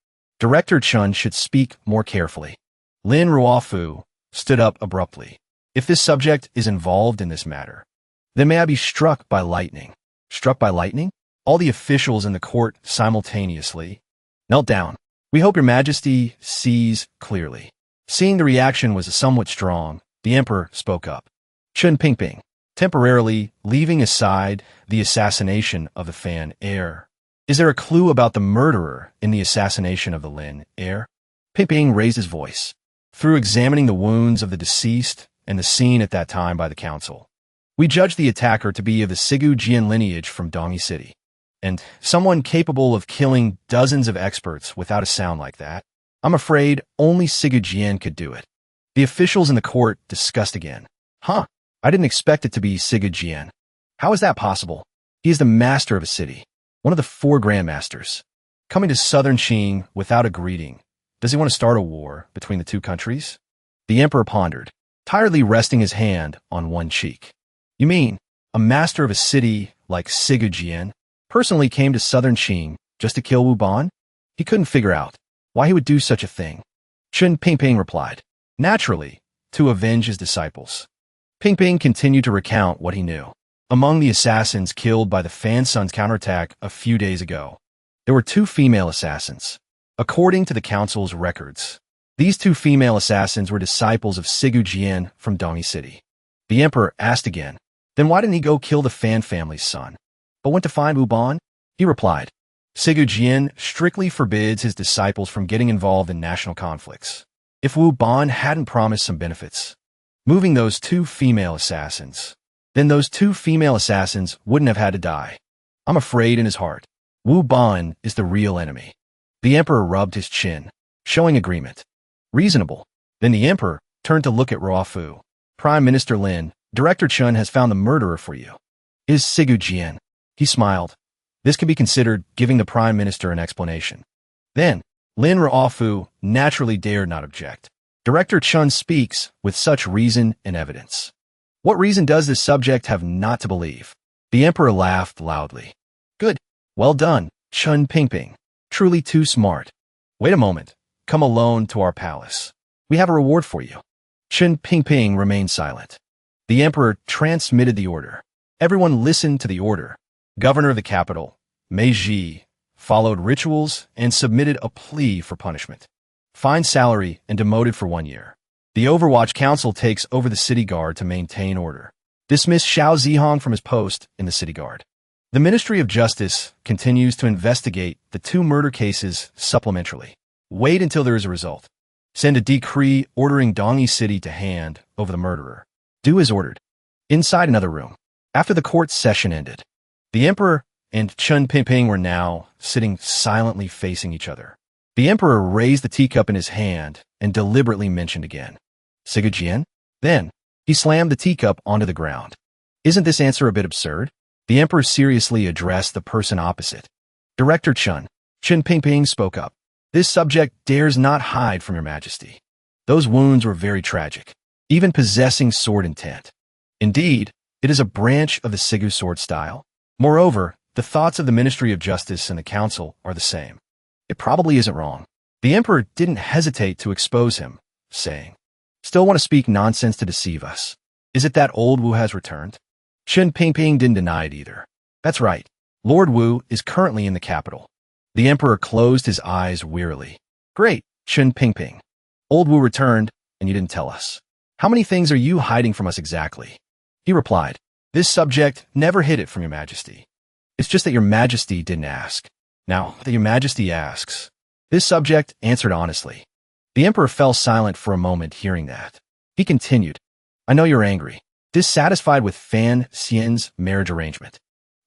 Director Chen should speak more carefully. Lin Ruofu stood up abruptly. If this subject is involved in this matter, then may I be struck by lightning. Struck by lightning? All the officials in the court simultaneously knelt down. We hope your majesty sees clearly. Seeing the reaction was somewhat strong, the emperor spoke up. Chen Pingping, temporarily leaving aside the assassination of the fan heir. Is there a clue about the murderer in the assassination of the Lin heir? Pingping raised his voice. Through examining the wounds of the deceased and the scene at that time by the council, we judge the attacker to be of the Sigu Jian lineage from Dongyi City, and someone capable of killing dozens of experts without a sound like that. I'm afraid only Sigu Jian could do it. The officials in the court discussed again. I didn't expect it to be Siga Jian. How is that possible? He is the master of a city, one of the 4 grandmasters. Coming to southern Qing without a greeting, does he want to start a war between the 2 countries? The emperor pondered, tiredly resting his hand on one cheek. You mean, a master of a city like Siga Jian personally came to southern Qing just to kill Wu Ban? He couldn't figure out why he would do such a thing. Chen Pingping replied, naturally, to avenge his disciples. Pingping continued to recount what he knew. Among the assassins killed by the Fan Sun's counterattack a few days ago, there were 2 female assassins. According to the council's records, these 2 female assassins were disciples of Sigu Jian from Dongi City. The emperor asked again, then why didn't he go kill the Fan family's son, but went to find Wu Ban? He replied, Sigu Jian strictly forbids his disciples from getting involved in national conflicts. If Wu Ban hadn't promised some benefits, moving those 2 female assassins, then those 2 female assassins wouldn't have had to die. I'm afraid in his heart, Wu Ban is the real enemy. The emperor rubbed his chin, showing agreement. Reasonable. Then the emperor turned to look at Ruofu. Prime Minister Lin, Director Chun has found the murderer for you. Is Sigu Jian? He smiled. This could be considered giving the Prime Minister an explanation. Then, Lin Ruofu naturally dared not object. Director Chun speaks with such reason and evidence. What reason does this subject have not to believe? The emperor laughed loudly. Good. Well done, Chun Pingping. Truly too smart. Wait a moment. Come alone to our palace. We have a reward for you. Chun Pingping remained silent. The emperor transmitted the order. Everyone listened to the order. Governor of the capital, Mei Ji, followed rituals and submitted a plea for punishment. Fine salary and demoted for 1 year. The Overwatch Council takes over the city guard to maintain order. Dismiss Xiao Zihong from his post in the city guard. The Ministry of Justice continues to investigate the 2 murder cases supplementarily. Wait until there is a result. Send a decree ordering Dongi City to hand over the murderer. Do as ordered. Inside another room. After the court session ended, the emperor and Chun Pingping were now sitting silently facing each other. The emperor raised the teacup in his hand and deliberately mentioned again, Sigu Jian? Then, he slammed the teacup onto the ground. Isn't this answer a bit absurd? The emperor seriously addressed the person opposite. Director Chun Pingping spoke up. This subject dares not hide from your majesty. Those wounds were very tragic, even possessing sword intent. Indeed, it is a branch of the Sigu sword style. Moreover, the thoughts of the Ministry of Justice and the Council are the same. It probably isn't wrong. The emperor didn't hesitate to expose him, saying, Still want to speak nonsense to deceive us. Is it that old Wu has returned? Chen Pingping didn't deny it either. That's right. Lord Wu is currently in the capital. The emperor closed his eyes wearily. Great, Chen Pingping. Old Wu returned, and you didn't tell us. How many things are you hiding from us exactly? He replied, This subject never hid it from your majesty. It's just that your majesty didn't ask. Now that your majesty asks, this subject answered honestly. The emperor fell silent for a moment hearing that. He continued, I know you're angry, dissatisfied with Fan Xian's marriage arrangement.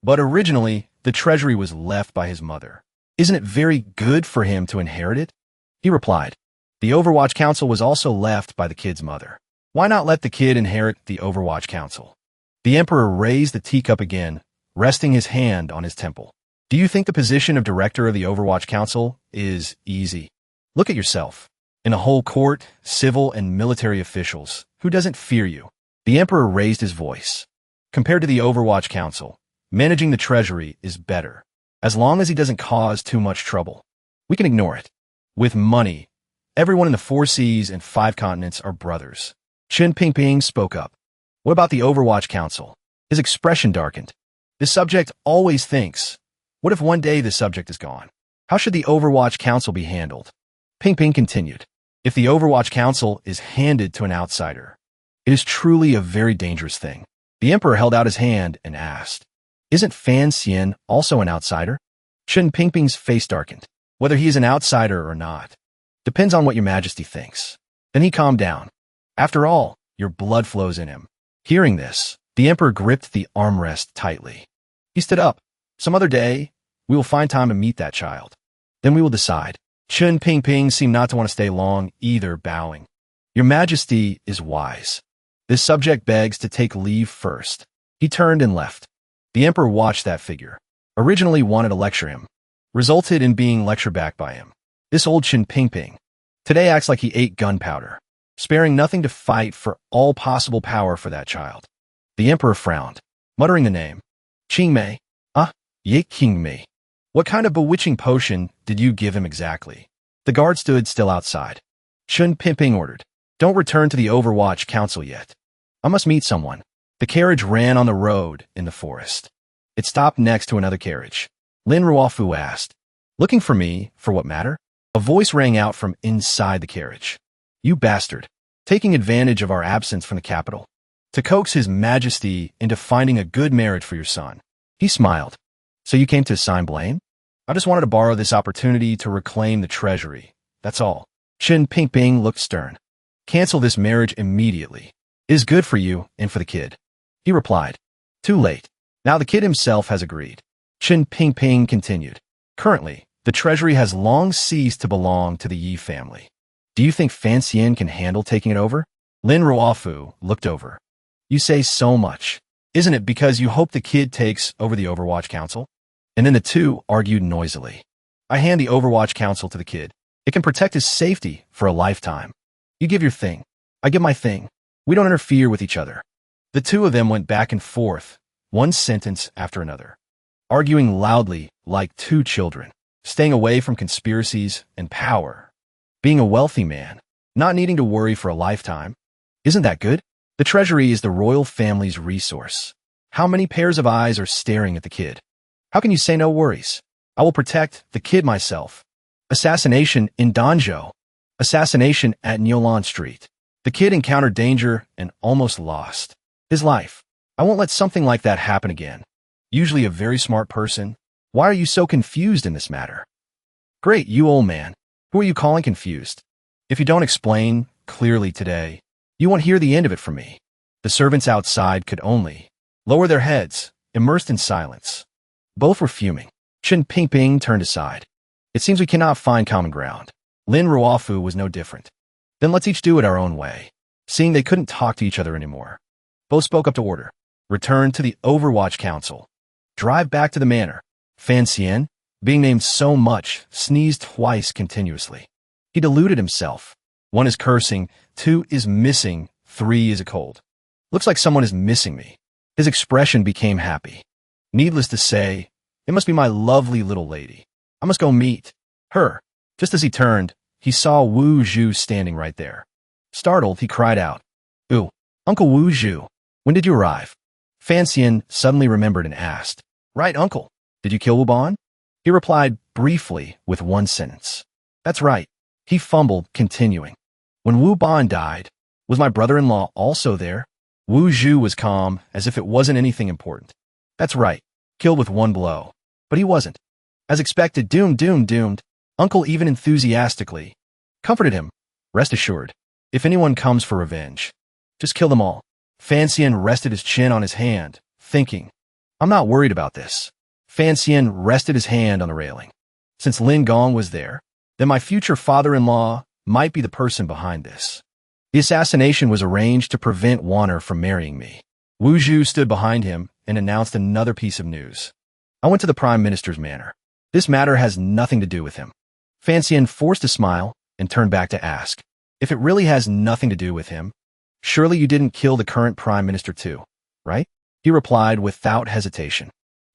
But originally, the treasury was left by his mother. Isn't it very good for him to inherit it? He replied, The Overwatch Council was also left by the kid's mother. Why not let the kid inherit the Overwatch Council? The emperor raised the teacup again, resting his hand on his temple. Do you think the position of director of the Overwatch Council is easy? Look at yourself. In a whole court, civil and military officials, who doesn't fear you? The emperor raised his voice. Compared to the Overwatch Council, managing the treasury is better, as long as he doesn't cause too much trouble. We can ignore it. With money, everyone in the 4 seas and 5 continents are brothers. Chen Pingping spoke up. What about the Overwatch Council? His expression darkened. The subject always thinks, what if one day the subject is gone? How should the Overwatch Council be handled? Pingping continued. If the Overwatch Council is handed to an outsider, it is truly a very dangerous thing. The emperor held out his hand and asked, Isn't Fan Xian also an outsider? Chen Pingping's face darkened. Whether he is an outsider or not, depends on what your majesty thinks. Then he calmed down. After all, your blood flows in him. Hearing this, the emperor gripped the armrest tightly. He stood up. Some other day, we will find time to meet that child. Then we will decide. Chen Pingping seemed not to want to stay long either, bowing. Your majesty is wise. This subject begs to take leave first. He turned and left. The emperor watched that figure. Originally wanted to lecture him. Resulted in being lectured back by him. This old Chin Ping Ping. Today acts like he ate gunpowder, sparing nothing to fight for all possible power for that child. The emperor frowned, muttering the name. Qingmei. Ye Qingmei. What kind of bewitching potion did you give him exactly? The guard stood still outside. Chun Ping ordered. Don't return to the Overwatch Council yet. I must meet someone. The carriage ran on the road in the forest. It stopped next to another carriage. Lin Ruofu asked, looking for me, for what matter? A voice rang out from inside the carriage. You bastard. Taking advantage of our absence from the capital. To coax his majesty into finding a good marriage for your son. He smiled. So you came to assign blame? I just wanted to borrow this opportunity to reclaim the treasury. That's all. Chin Ping Ping looked stern. Cancel this marriage immediately. It is good for you and for the kid. He replied. Too late. Now the kid himself has agreed. Chin Ping Ping continued. Currently, the treasury has long ceased to belong to the Yi family. Do you think Fan Xian can handle taking it over? Lin Ruofu looked over. You say so much. Isn't it because you hope the kid takes over the Overwatch Council? And then the two argued noisily. I hand the Overwatch Council to the kid. It can protect his safety for a lifetime. You give your thing. I give my thing. We don't interfere with each other. The two of them went back and forth, one sentence after another, arguing loudly like two children, staying away from conspiracies and power. Being a wealthy man, not needing to worry for a lifetime. Isn't that good? The treasury is the royal family's resource. How many pairs of eyes are staring at the kid? How can you say no worries? I will protect the kid myself. Assassination in Danjo. Assassination at Nyolan Street. The kid encountered danger and almost lost his life. I won't let something like that happen again. Usually a very smart person. Why are you so confused in this matter? Great, you old man. Who are you calling confused? If you don't explain clearly today, you won't hear the end of it from me. The servants outside could only lower their heads, immersed in silence. Both were fuming. Chin Ping Ping turned aside. It seems we cannot find common ground. Lin Ruofu was no different. Then let's each do it our own way. Seeing they couldn't talk to each other anymore, both spoke up to order. Return to the Overwatch Council. Drive back to the manor. Fan Xian, being named so much, sneezed twice continuously. He deluded himself. 1 is cursing, 2 is missing, 3 is a cold. Looks like someone is missing me. His expression became happy. Needless to say, it must be my lovely little lady. I must go meet her. Just as he turned, he saw Wu Zhu standing right there. Startled, he cried out, Ooh, Uncle Wu Zhu, when did you arrive? Fan Xian suddenly remembered and asked, Right, uncle. Did you kill Wu Ban? He replied briefly with one sentence. That's right. He fumbled, continuing. When Wu Ban died, was my brother-in-law also there? Wu Zhu was calm, as if it wasn't anything important. That's right. Killed with one blow. But he wasn't. As expected, doomed. Uncle even enthusiastically comforted him. Rest assured, if anyone comes for revenge, just kill them all. Fan Xian rested his chin on his hand, thinking, I'm not worried about this. Fan Xian rested his hand on the railing. Since Lin Gong was there, then my future father-in-law might be the person behind this. The assassination was arranged to prevent Wanner from marrying me. Wu Zhu stood behind him and announced another piece of news. I went to the Prime Minister's manor. This matter has nothing to do with him. Fan Xian forced a smile and turned back to ask, if it really has nothing to do with him, surely you didn't kill the current Prime Minister too, right? He replied without hesitation,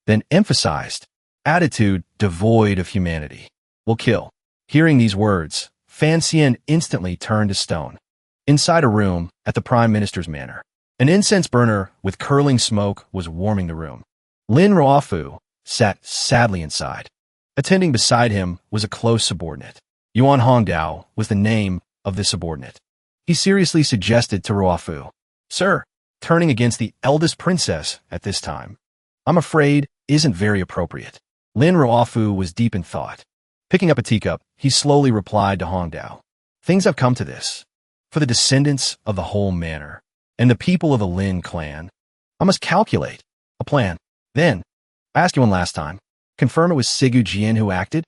then emphasized, attitude devoid of humanity will kill. Hearing these words, Fan Xian instantly turned to stone. Inside a room at the Prime Minister's manor, an incense burner with curling smoke was warming the room. Lin Ruofu sat sadly inside. Attending beside him was a close subordinate. Yuan Hongdao was the name of the subordinate. He seriously suggested to Ruofu, Sir, turning against the eldest princess at this time, I'm afraid isn't very appropriate. Lin Ruofu was deep in thought. Picking up a teacup, he slowly replied to Hongdao, Things have come to this. For the descendants of the whole manor, and the people of the Lin clan, I must calculate a plan. Then, I asked you one last time, confirm it was Sigu Jian who acted?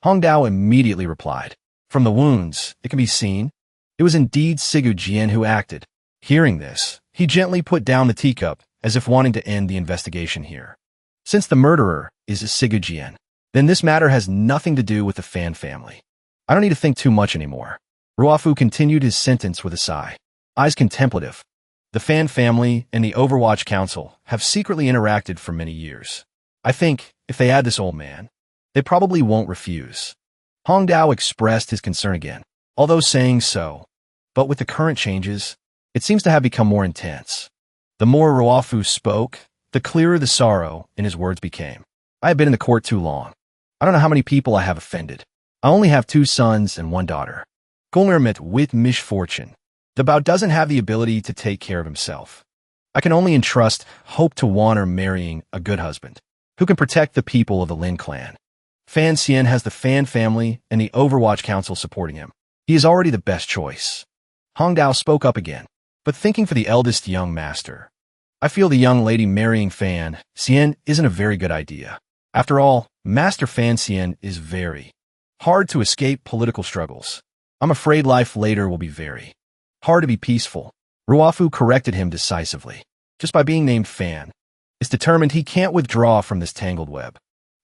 Hongdao immediately replied, From the wounds, it can be seen, it was indeed Sigu Jian who acted. Hearing this, He gently put down the teacup, as if wanting to end the investigation here. Since the murderer is Illegitimate, then this matter has nothing to do with the Fan family. I don't need to think too much anymore. Wuhu continued his sentence with a sigh. Eyes contemplative. The Fan family and the Overwatch Council have secretly interacted for many years. I think, if they add this old man, they probably won't refuse. Hong Dao expressed his concern again, although saying so. But with the current changes, it seems to have become more intense. The more Wuhu spoke, the clearer the sorrow in his words became. I have been in the court too long. I don't know how many people I have offended. I only have 2 sons and 1 daughter. Met with misfortune. The Bao doesn't have the ability to take care of himself. I can only entrust hope to Manor marrying a good husband, who can protect the people of the Lin clan. Fiancee has the Fan family and the Overwatch Council supporting him. He is already the best choice. Hong Dao spoke up again, but thinking for the eldest young master. I feel the young lady marrying Fan Xian isn't a very good idea. After all, Master Fan Xian is very hard to escape political struggles. I'm afraid life later will be very hard to be peaceful. Wuhu corrected him decisively. Just by being named Fan, is determined he can't withdraw from this tangled web.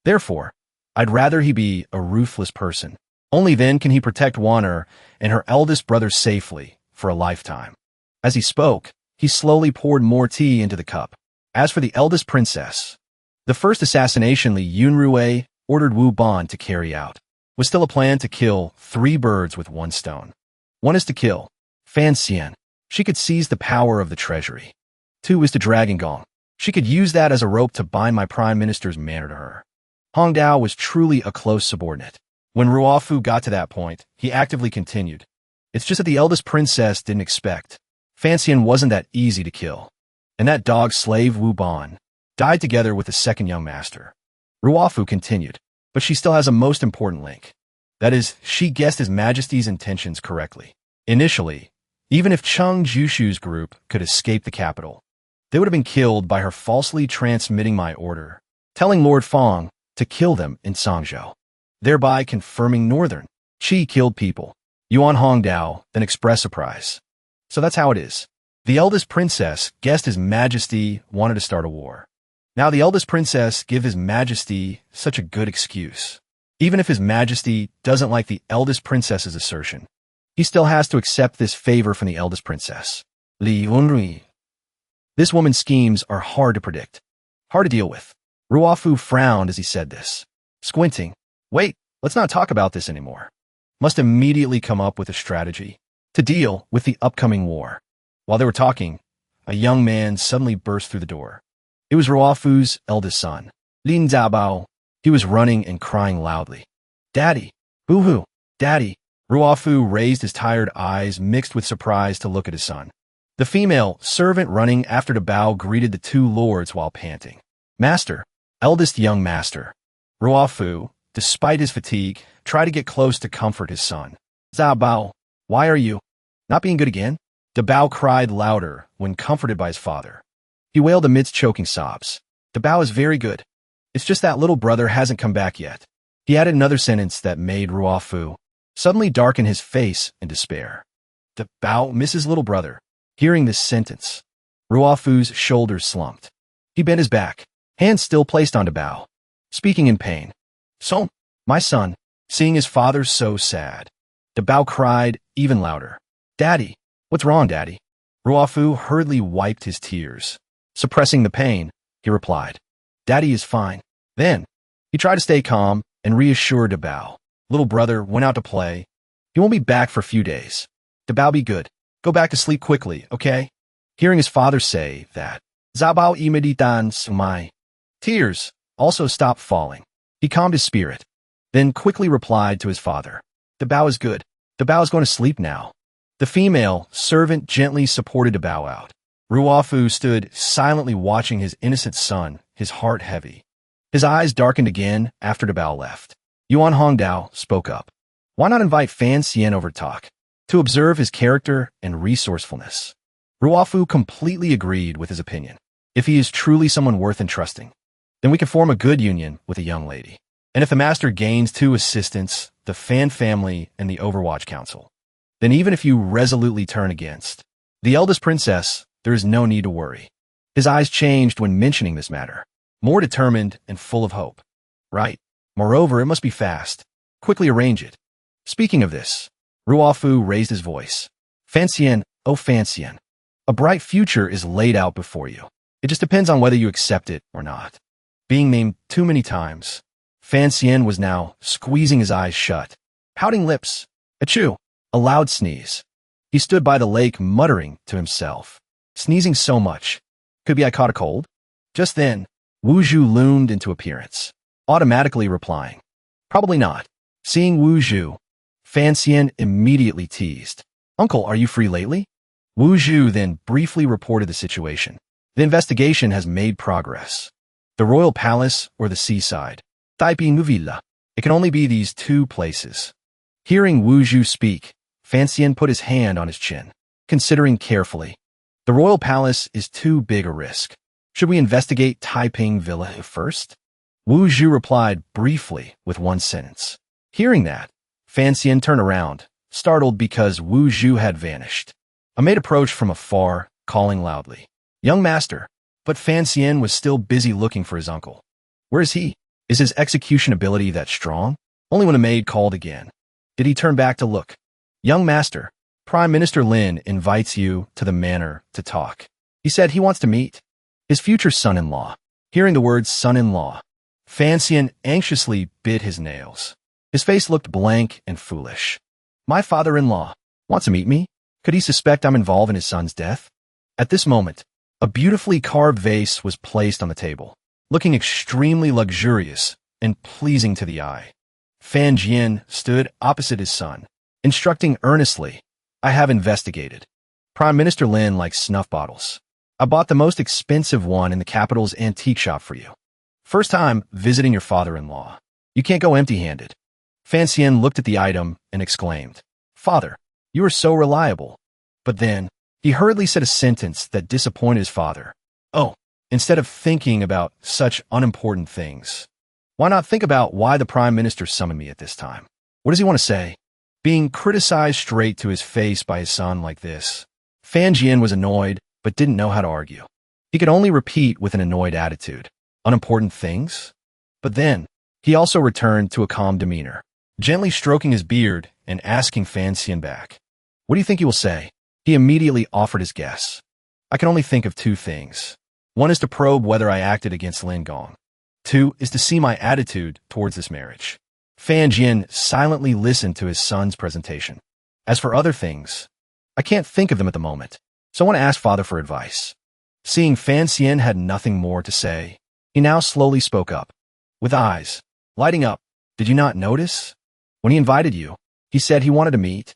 Therefore, I'd rather he be a ruthless person. Only then can he protect Manor and her eldest brother safely for a lifetime. As he spoke, he slowly poured more tea into the cup. As for the eldest princess, the first assassination Li Yunrui ordered Wu Ban to carry out was still a plan to kill 3 birds with 1 stone. 1 is to kill Fan Xian. She could seize the power of the treasury. 2 is to Dragon Gong. She could use that as a rope to bind my prime minister's manor to her. Hong Dao was truly a close subordinate. When Wuhu got to that point, he actively continued. It's just that the eldest princess didn't expect. Fan Xian wasn't that easy to kill. And that dog slave Wu Ban died together with the second young master. Wuhu continued. But she still has a most important link. That is, she guessed His Majesty's intentions correctly. Initially, even if Cheng Jushu's group could escape the capital, they would have been killed by her falsely transmitting my order, telling Lord Fong to kill them in Sangzhou, thereby confirming Northern Qi killed people. Yuan Hong Dao then expressed surprise. So that's how it is. The eldest princess guessed His Majesty wanted to start a war. Now the eldest princess give His Majesty such a good excuse. Even if His Majesty doesn't like the eldest princess's assertion, he still has to accept this favor from the eldest princess. Li Yunrui. This woman's schemes are hard to predict, hard to deal with. Wuhu frowned as he said this, squinting. Wait, let's not talk about this anymore. Must immediately come up with a strategy to deal with the upcoming war. While they were talking, a young man suddenly burst through the door. It was Wuhu's eldest son, Lin Zhaobao. He was running and crying loudly. Daddy! Wuhu! Daddy! Wuhu raised his tired eyes mixed with surprise to look at his son. The female servant running after the Bao greeted the 2 lords while panting. Master! Eldest young master. Wuhu, despite his fatigue, tried to get close to comfort his son. Zhaobao, why are you not being good again? The Bao cried louder when comforted by his father. He wailed amidst choking sobs. The Bao is very good. It's just that little brother hasn't come back yet. He added another sentence that made Wuhu suddenly darken his face in despair. The Bao misses little brother. Hearing this sentence, Wuhu's shoulders slumped. He bent his back, hands still placed on the Bao, speaking in pain. So, my son, seeing his father so sad. The Bao cried even louder. Daddy, what's wrong, Daddy? Wuhu hurriedly wiped his tears. Suppressing the pain, he replied, Daddy is fine. Then, he tried to stay calm and reassured the Bao. Little brother went out to play. He won't be back for a few days. The Bao be good. Go back to sleep quickly, okay? Hearing his father say that, Zhaobao imeditan sumai. Tears also stopped falling. He calmed his spirit, then quickly replied to his father. The Bao is good. The Bao is going to sleep now. The female servant gently supported the Bao out. Wuhu stood silently watching his innocent son, his heart heavy. His eyes darkened again after the Bao left. Yuan Hong Dao spoke up. Why not invite Fan Xian over to talk, to observe his character and resourcefulness? Wuhu completely agreed with his opinion. If he is truly someone worth entrusting, then we can form a good union with a young lady. And if the master gains 2 assistants, the Fan family and the Overwatch Council, then even if you resolutely turn against the eldest princess, There is no need to worry. His eyes changed when mentioning this matter, more determined and full of hope. Right. Moreover, it must be fast. Quickly arrange it. Speaking of this, Ruofu raised his voice. Fancian, oh Fancian. A bright future is laid out before you. It just depends on whether you accept it or not. Being named too many times, Fancian was now squeezing his eyes shut, pouting lips. Achoo! A loud sneeze. He stood by the lake muttering to himself. Sneezing so much. Could be I caught a cold? Just then, Wuju loomed into appearance, automatically replying. Probably not. Seeing Wuju, Fancian immediately teased. Uncle, are you free lately? Wuju then briefly reported the situation. The investigation has made progress. The royal palace or the seaside. Taiping Villa. It can only be these two places. Hearing Wuju speak, Fancian put his hand on his chin, considering carefully. The royal palace is too big a risk. Should we investigate Taiping Villa first? Wuju replied briefly with one sentence. Hearing that, Fancian turned around, startled because Wuju had vanished. A maid approached from afar, calling loudly. Young master. But Fancian was still busy looking for his uncle. Where is he? Is his execution ability that strong? Only when a maid called again did he turn back to look. Young master, Prime Minister Lin invites you to the manor to talk. He said he wants to meet his future son-in-law. Hearing the words son-in-law, Fancian anxiously bit his nails. His face looked blank and foolish. My father-in-law wants to meet me? Could he suspect I'm involved in his son's death? At this moment, a beautifully carved vase was placed on the table, looking extremely luxurious and pleasing to the eye. Fan Jian stood opposite his son, instructing earnestly. I have investigated. Prime Minister Lin likes snuff bottles. I bought the most expensive one in the capital's antique shop for you. First time visiting your father-in-law. You can't go empty-handed. Fancian looked at the item and exclaimed, Father, you are so reliable. But then, he hurriedly said a sentence that disappointed his father. Oh, instead of thinking about such unimportant things, why not think about why the Prime Minister summoned me at this time? What does he want to say? Being criticized straight to his face by his son like this, Fan Jian was annoyed but didn't know how to argue. He could only repeat with an annoyed attitude. Unimportant things? But then, he also returned to a calm demeanor, gently stroking his beard and asking Fancian back. What do you think he will say? He immediately offered his guess. I can only think of two things. One is to probe whether I acted against Lin Gong. Two is to see my attitude towards this marriage. Fan Jian silently listened to his son's presentation. As for other things, I can't think of them at the moment, so I want to ask father for advice. Seeing Fancian had nothing more to say, he now slowly spoke up. With eyes lighting up, did you not notice? When he invited you, he said he wanted to meet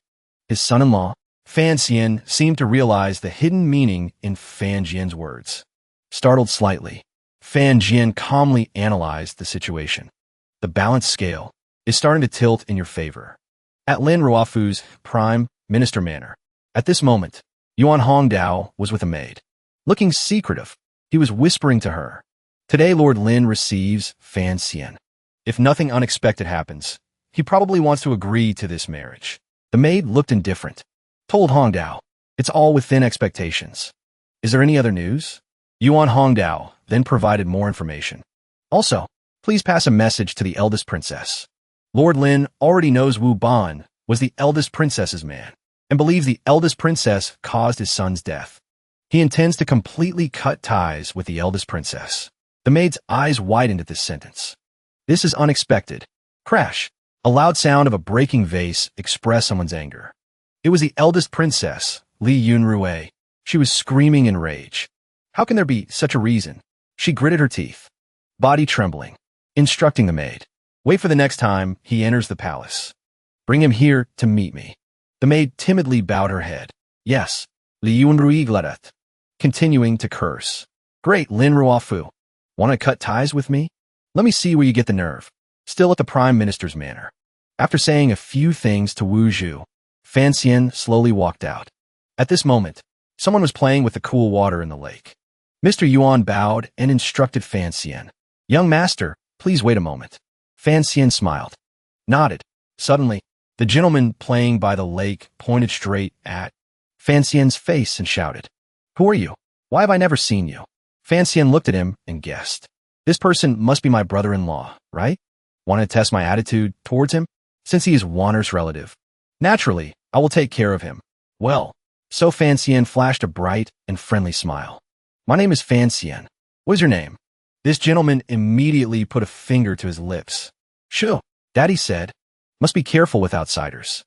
his son-in-law. Fancian seemed to realize the hidden meaning in Fan Jian's words. Startled slightly, Fan Jian calmly analyzed the situation. The balance scale is starting to tilt in your favor. At Lin Ruofu's Prime Minister Manor, at this moment, Yuan Hongdao was with a maid. Looking secretive, he was whispering to her. Today Lord Lin receives Fancian. If nothing unexpected happens, he probably wants to agree to this marriage. The maid looked indifferent. Told Hongdao, it's all within expectations. Is there any other news? Yuan Hongdao then provided more information. Also, please pass a message to the eldest princess. Lord Lin already knows Wu Ban was the eldest princess's man and believes the eldest princess caused his son's death. He intends to completely cut ties with the eldest princess. The maid's eyes widened at this sentence. This is unexpected. Crash. A loud sound of a breaking vase expressed someone's anger. It was the eldest princess, Li Yunrui. She was screaming in rage. How can there be such a reason? She gritted her teeth, body trembling, instructing the maid. Wait for the next time he enters the palace. Bring him here to meet me. The maid timidly bowed her head. Yes, Li Yunrui gladat. Continuing to curse. Great, Lin Ruofu. Want to cut ties with me? Let me see where you get the nerve. Still at the Prime Minister's manor. After saying a few things to Wu Zhu, Fancian slowly walked out. At this moment, someone was playing with the cool water in the lake. Mr. Yuan bowed and instructed Fancian. Young master, please wait a moment. Fancian smiled, nodded. Suddenly, the gentleman playing by the lake pointed straight at Fancian's face and shouted, Who are you? Why have I never seen you? Fan Xian looked at him and guessed. This person must be my brother-in-law, right? Want to test my attitude towards him? Since he is Wanner's relative. Naturally, I will take care of him. Well, so Fan Xian flashed a bright and friendly smile. My name is Fan Xian. What is your name? This gentleman immediately put a finger to his lips. Shoo, Daddy said. Must be careful with outsiders.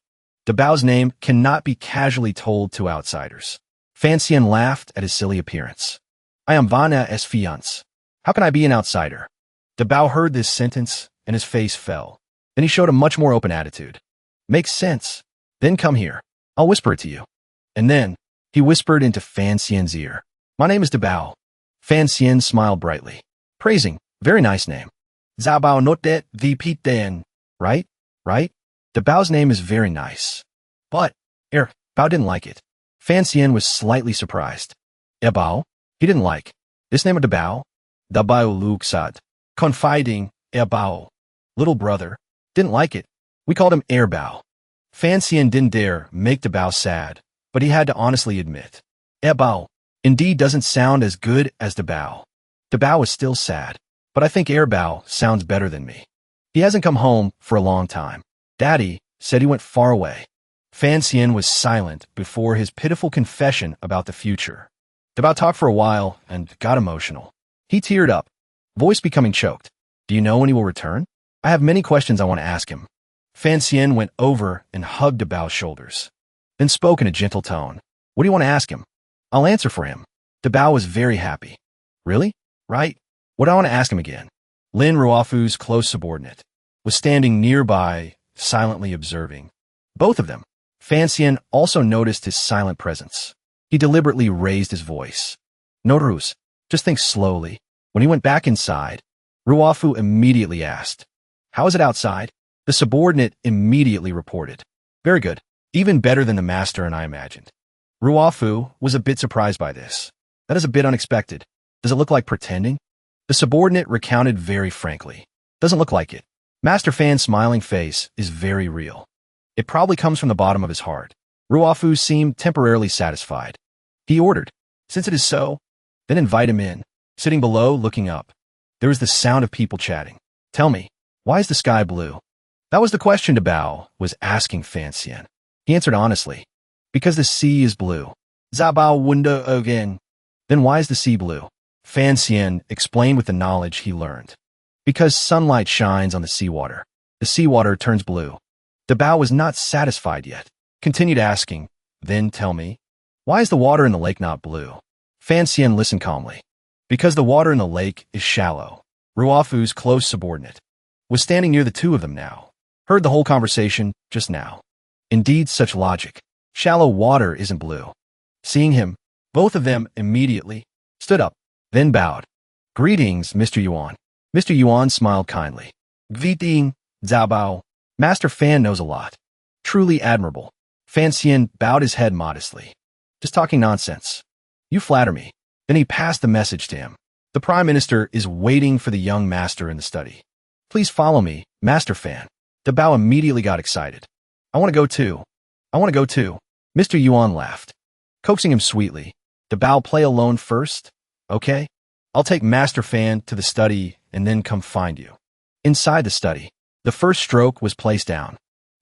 Dabao's name cannot be casually told to outsiders. Fan Xian laughed at his silly appearance. I am Vanna's fiancee. How can I be an outsider? Dabao heard this sentence and his face fell. Then he showed a much more open attitude. Makes sense. Then come here. I'll whisper it to you. And then he whispered into Fan Xian's ear. My name is Dabao. Fan Xian smiled brightly. Praising. Very nice name. Zabao notet vpten. Right? Right? Dabao's name is very nice. But, Bao didn't like it. Fan Xian was slightly surprised. Bao? He didn't like. This name of Dabao? Dabao Luxad. Confiding, Bao. Little brother. Didn't like it. We called him Bao. Fan Xian didn't dare make Dabao sad, but he had to honestly admit. Bao indeed doesn't sound as good as Dabao. Dabao is still sad, but I think Bao sounds better than me. He hasn't come home for a long time. Daddy said he went far away. Fan Xian was silent before his pitiful confession about the future. Dabao talked for a while and got emotional. He teared up, voice becoming choked. Do you know when he will return? I have many questions I want to ask him. Fan Xian went over and hugged Dabao's shoulders, then spoke in a gentle tone. What do you want to ask him? I'll answer for him. Dabao was very happy. Really? Right? What do I want to ask him again? Lin Ruofu's close subordinate was standing nearby, silently observing. Both of them. Fan Xian also noticed his silent presence. He deliberately raised his voice. No, Rus, just think slowly. When he went back inside, Ruofu immediately asked, How is it outside? The subordinate immediately reported. Very good. Even better than the master and I imagined. Ruofu was a bit surprised by this. That is a bit unexpected. Does it look like pretending? The subordinate recounted very frankly. Doesn't look like it. Master Fan's smiling face is very real. It probably comes from the bottom of his heart. Ruofu seemed temporarily satisfied. He ordered, Since it is so, then invite him in. Sitting below, looking up. There was the sound of people chatting. Tell me, why is the sky blue? That was the question Dabao was asking Fan Xian. He answered honestly. Because the sea is blue. Zabao wunda again. Then why is the sea blue? Fan Xian explained with the knowledge he learned. Because sunlight shines on the seawater. The seawater turns blue. Dabao was not satisfied yet. Continued asking, Then tell me, why is the water in the lake not blue? Fan Xian listened calmly. Because the water in the lake is shallow. Ruofu's close subordinate was standing near the two of them now. Heard the whole conversation just now. Indeed, such logic. Shallow water isn't blue. Seeing him, both of them immediately stood up, then bowed. Greetings, Mr. Yuan. Mr. Yuan smiled kindly. Greeting, Zabao. Master Fan knows a lot. Truly admirable. Fan Xian bowed his head modestly. Just talking nonsense. You flatter me. Then he passed the message to him. The Prime Minister is waiting for the young master in the study. Please follow me, Master Fan. Dabao immediately got excited. I want to go too. I want to go too. Mr. Yuan laughed, coaxing him sweetly. Dabao play alone first? Okay. I'll take Master Fan to the study and then come find you. Inside the study, the first stroke was placed down.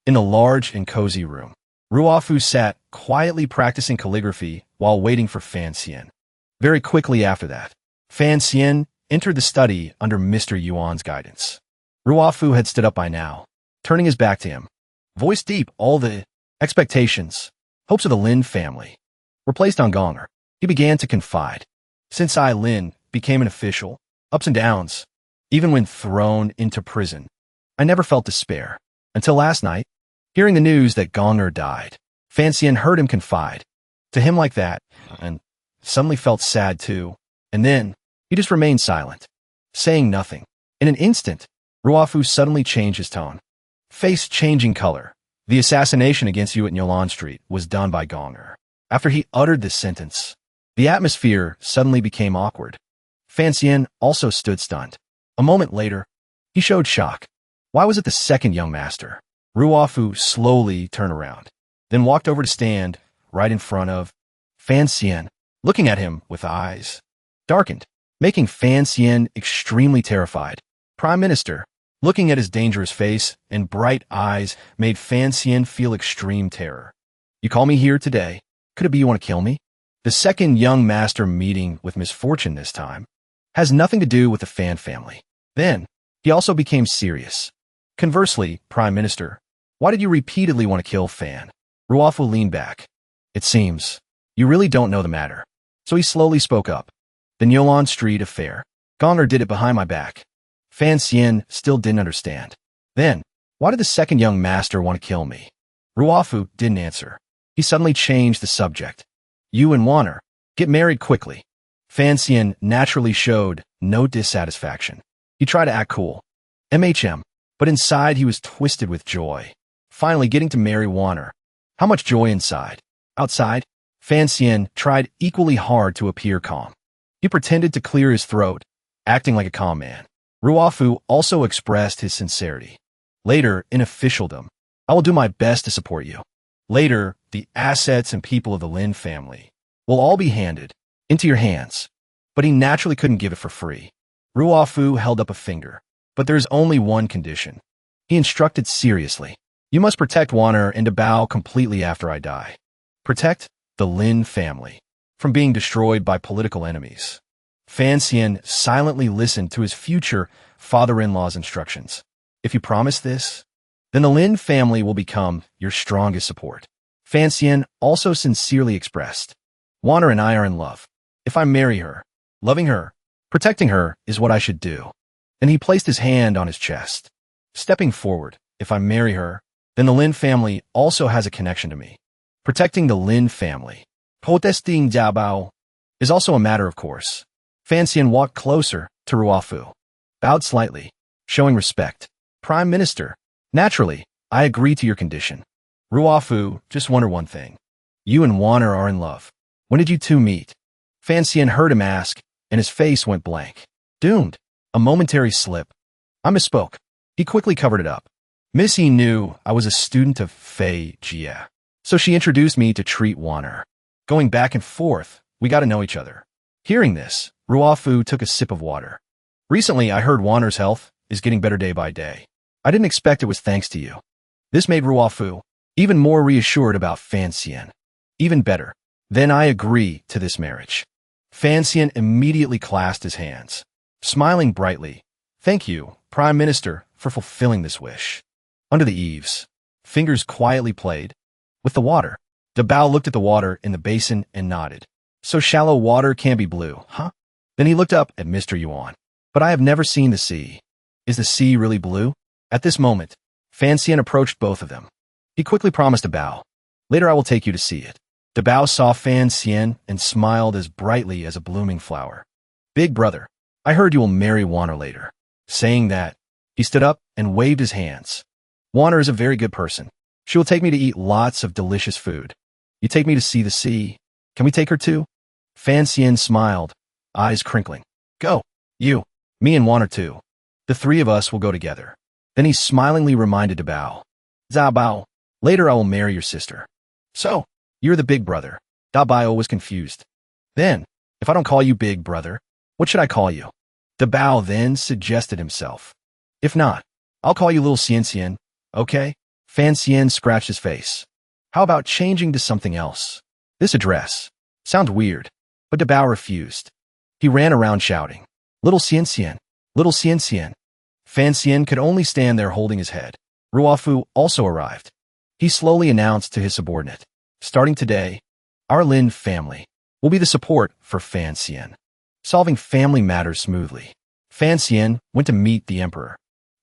In the large and cozy room, Ruofu sat quietly practicing calligraphy while waiting for Fan Xian. Very quickly after that, Fan Xian entered the study under Mr. Yuan's guidance. Ruofu had stood up by now, turning his back to him. Voice deep, all the expectations, hopes of the Lin family were placed on Gonger. He began to confide. Since Lin became an official, ups and downs, even when thrown into prison, I never felt despair. Until last night, hearing the news that Gonger died, Fan Xian heard him confide to him like that, and suddenly felt sad too. And then, he just remained silent, saying nothing. In an instant, Ruofu suddenly changed his tone. Face changing color. The assassination against you at Nyolan Street was done by Gonger. After he uttered this sentence, the atmosphere suddenly became awkward. Fan Xian also stood stunned. A moment later, he showed shock. Why was it the second young master? Ruofu slowly turned around, then walked over to stand right in front of Fan Xian. looking at him with eyes darkened, making Fan Xian extremely terrified. Prime Minister, looking at his dangerous face and bright eyes, made Fan Xian feel extreme terror. You call me here today? Could it be you want to kill me? The second young master meeting with misfortune this time has nothing to do with the Fan family. Then, he also became serious. Conversely, Prime Minister, why did you repeatedly want to kill Fan? Ruofu leaned back. It seems you really don't know the matter. So he slowly spoke up. The Nyolan Street affair. Gonger did it behind my back. Fan Xian still didn't understand. Then, why did the second young master want to kill me? Ruofu didn't answer. He suddenly changed the subject. You and Manor, get married quickly. Fan Xian naturally showed no dissatisfaction. He tried to act cool. But inside he was twisted with joy. Finally getting to marry Manor. How much joy inside. Outside, Fan Xian tried equally hard to appear calm. He pretended to clear his throat, acting like a calm man. Ruofu also expressed his sincerity. Later, in officialdom, I will do my best to support you. Later, the assets and people of the Lin family will all be handed into your hands. But he naturally couldn't give it for free. Ruofu held up a finger. But there's only one condition. He instructed seriously. You must protect Manor and Dabao completely after I die. Protect the Lin family from being destroyed by political enemies. Fan Xian silently listened to his future father-in-law's instructions. If you promise this, then the Lin family will become your strongest support. Fan Xian also sincerely expressed, Manor and I are in love. If I marry her, loving her, protecting her is what I should do. And he placed his hand on his chest. Stepping forward, if I marry her, then the Lin family also has a connection to me. Protecting the Lin family, protesting Dabao, is also a matter of course. Fan Xian walked closer to Ruofu, bowed slightly, showing respect. Prime Minister, naturally, I agree to your condition. Ruofu, just wonder one thing. You and Manor are in love. When did you two meet? Fan Xian heard him ask, and his face went blank. Doomed. A momentary slip. I misspoke. He quickly covered it up. Missy knew I was a student of Fay Jia, so she introduced me to treat Manor. Going back and forth, we got to know each other. Hearing this, Ruofu took a sip of water. Recently, I heard Manor's health is getting better day by day. I didn't expect it was thanks to you. This made Ruofu even more reassured about Fan Xian. Even better. Then I agree to this marriage. Fan Xian immediately clasped his hands, smiling brightly. Thank you, Prime Minister, for fulfilling this wish. Under the eaves, fingers quietly played with the water. Dabao looked at the water in the basin and nodded. So shallow water can be blue, huh? Then he looked up at Mr. Yuan. But I have never seen the sea. Is the sea really blue? At this moment, Fan Xian approached both of them. He quickly promised Dabao. Later I will take you to see it. Dabao saw Fan Xian and smiled as brightly as a blooming flower. Big brother, I heard you will marry Manor later. Saying that, he stood up and waved his hands. Manor is a very good person. She will take me to eat lots of delicious food. You take me to see the sea. Can we take her too? Fan Xian smiled, eyes crinkling. Go. You, me and Manor too. The three of us will go together. Then he smilingly reminded Dabao. Dabao, later I will marry your sister. So, you're the big brother. Dabao was confused. Then, if I don't call you big brother, what should I call you? Dabao then suggested himself. If not, I'll call you little Xian, okay? Fan Xian scratched his face. How about changing to something else? This address. Sounds weird, but Dabao refused. He ran around shouting, Little Xian, little Xian. Fan Xian could only stand there holding his head. Ruofu also arrived. He slowly announced to his subordinate, starting today, our Lin family will be the support for Fan Xian, solving family matters smoothly. Fan Xian went to meet the emperor.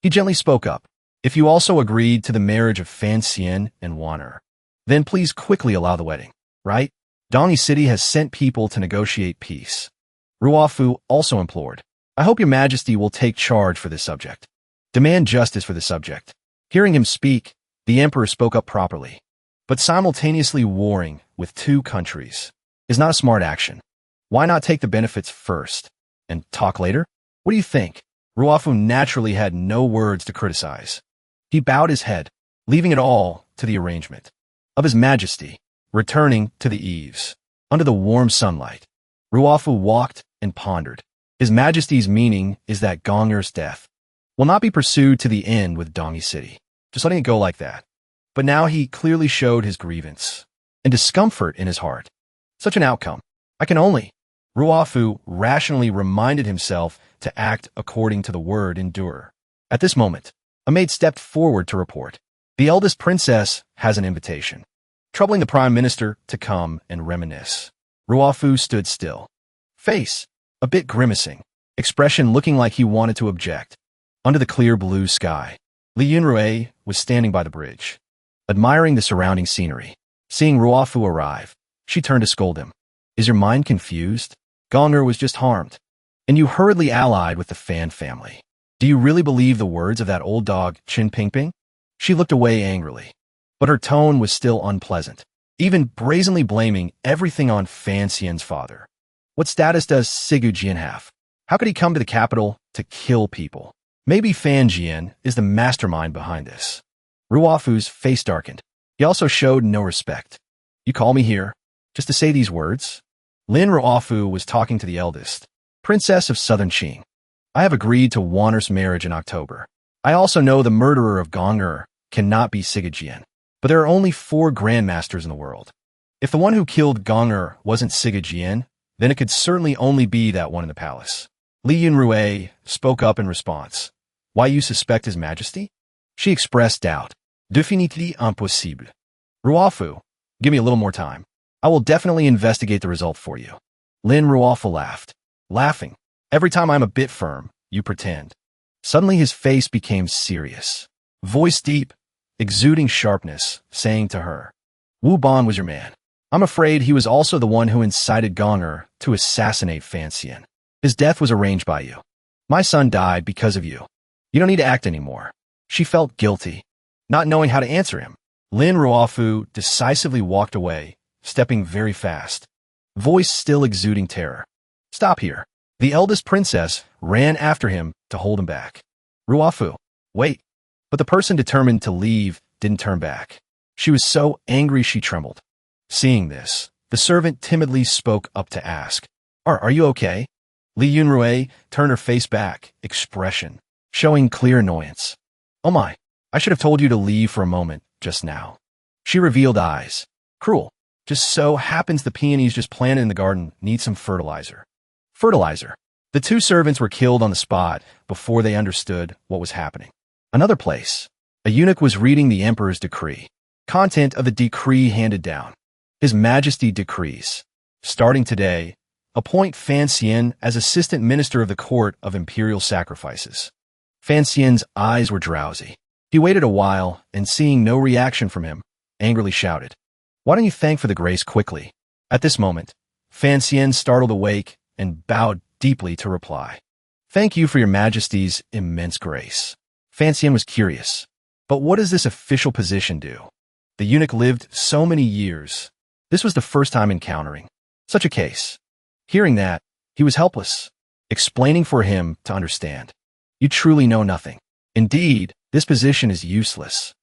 He gently spoke up. If you also agreed to the marriage of Fan Xian and Manor, then please quickly allow the wedding, right? Dongyi City has sent people to negotiate peace. Ruofu also implored. I hope your majesty will take charge for this subject. Demand justice for the subject. Hearing him speak, the emperor spoke up properly. But simultaneously warring with two countries is not a smart action. Why not take the benefits first and talk later? What do you think? Ruofu naturally had no words to criticize. He bowed his head, leaving it all to the arrangement of his majesty, returning to the eaves. under the warm sunlight. Ruofu walked and pondered. His Majesty's meaning is that Gong'er's death will not be pursued to the end with Dongi City, just letting it go like that. But now he clearly showed his grievance and discomfort in his heart. Such an outcome. I can only. Ruofu rationally reminded himself to act according to the word endure. At this moment, a maid stepped forward to report. The eldest princess has an invitation, troubling the prime minister to come and reminisce. Ruofu stood still, face a bit grimacing, expression looking like he wanted to object. Under the clear blue sky, Li Yunrui was standing by the bridge, admiring the surrounding scenery. Seeing Ruofu arrive, she turned to scold him. Is your mind confused? Gong'er was just harmed, and you hurriedly allied with the Fan family. Do you really believe the words of that old dog, Qin Pingping? She looked away angrily, but her tone was still unpleasant, even brazenly blaming everything on Fan Xian's father. What status does Sigu Jian have? How could he come to the capital to kill people? Maybe Fan Jian is the mastermind behind this. Ruofu's face darkened. He also showed no respect. You call me here just to say these words? Lin Ruofu was talking to the eldest, princess of Southern Qing. I have agreed to Wanner's marriage in October. I also know the murderer of Gong'er cannot be Sigu Jian, but there are only 4 grandmasters in the world. If the one who killed Gong'er wasn't Sigu Jian, then it could certainly only be that one in the palace. Li Yunrui spoke up in response. Why you suspect His Majesty? She expressed doubt. Définitivement impossible. Ruofu, give me a little more time. I will definitely investigate the result for you. Lin Ruofu laughed. Laughing. Every time I'm a bit firm, you pretend. Suddenly his face became serious. Voice deep, exuding sharpness, saying to her, Wu Ban was your man. I'm afraid he was also the one who incited Gong'er to assassinate Fan Xian. His death was arranged by you. My son died because of you. You don't need to act anymore. She felt guilty, not knowing how to answer him. Lin Ruofu decisively walked away, stepping very fast, voice still exuding terror. Stop here. The eldest princess ran after him to hold him back. Ruofu, wait. But the person determined to leave didn't turn back. She was so angry she trembled. Seeing this, the servant timidly spoke up to ask, Are you okay? Li Yunrui turned her face back, expression showing clear annoyance. Oh my, I should have told you to leave for a moment just now. She revealed eyes. Cruel. Just so happens the peonies just planted in the garden need some fertilizer. Fertilizer. The 2 servants were killed on the spot before they understood what was happening. Another place. A eunuch was reading the emperor's decree. Content of the decree handed down. His Majesty decrees. Starting today, appoint Fan Xian as assistant minister of the court of imperial sacrifices. Fan Xian's eyes were drowsy. He waited a while, and seeing no reaction from him, angrily shouted, Why don't you thank for the grace quickly? At this moment, Fan Xian startled awake and bowed deeply to reply. Thank you for your Majesty's immense grace. Fan Xian was curious. But what does this official position do? The eunuch lived so many years. This was the first time encountering such a case. Hearing that, he was helpless, explaining for him to understand. You truly know nothing. Indeed, this position is useless.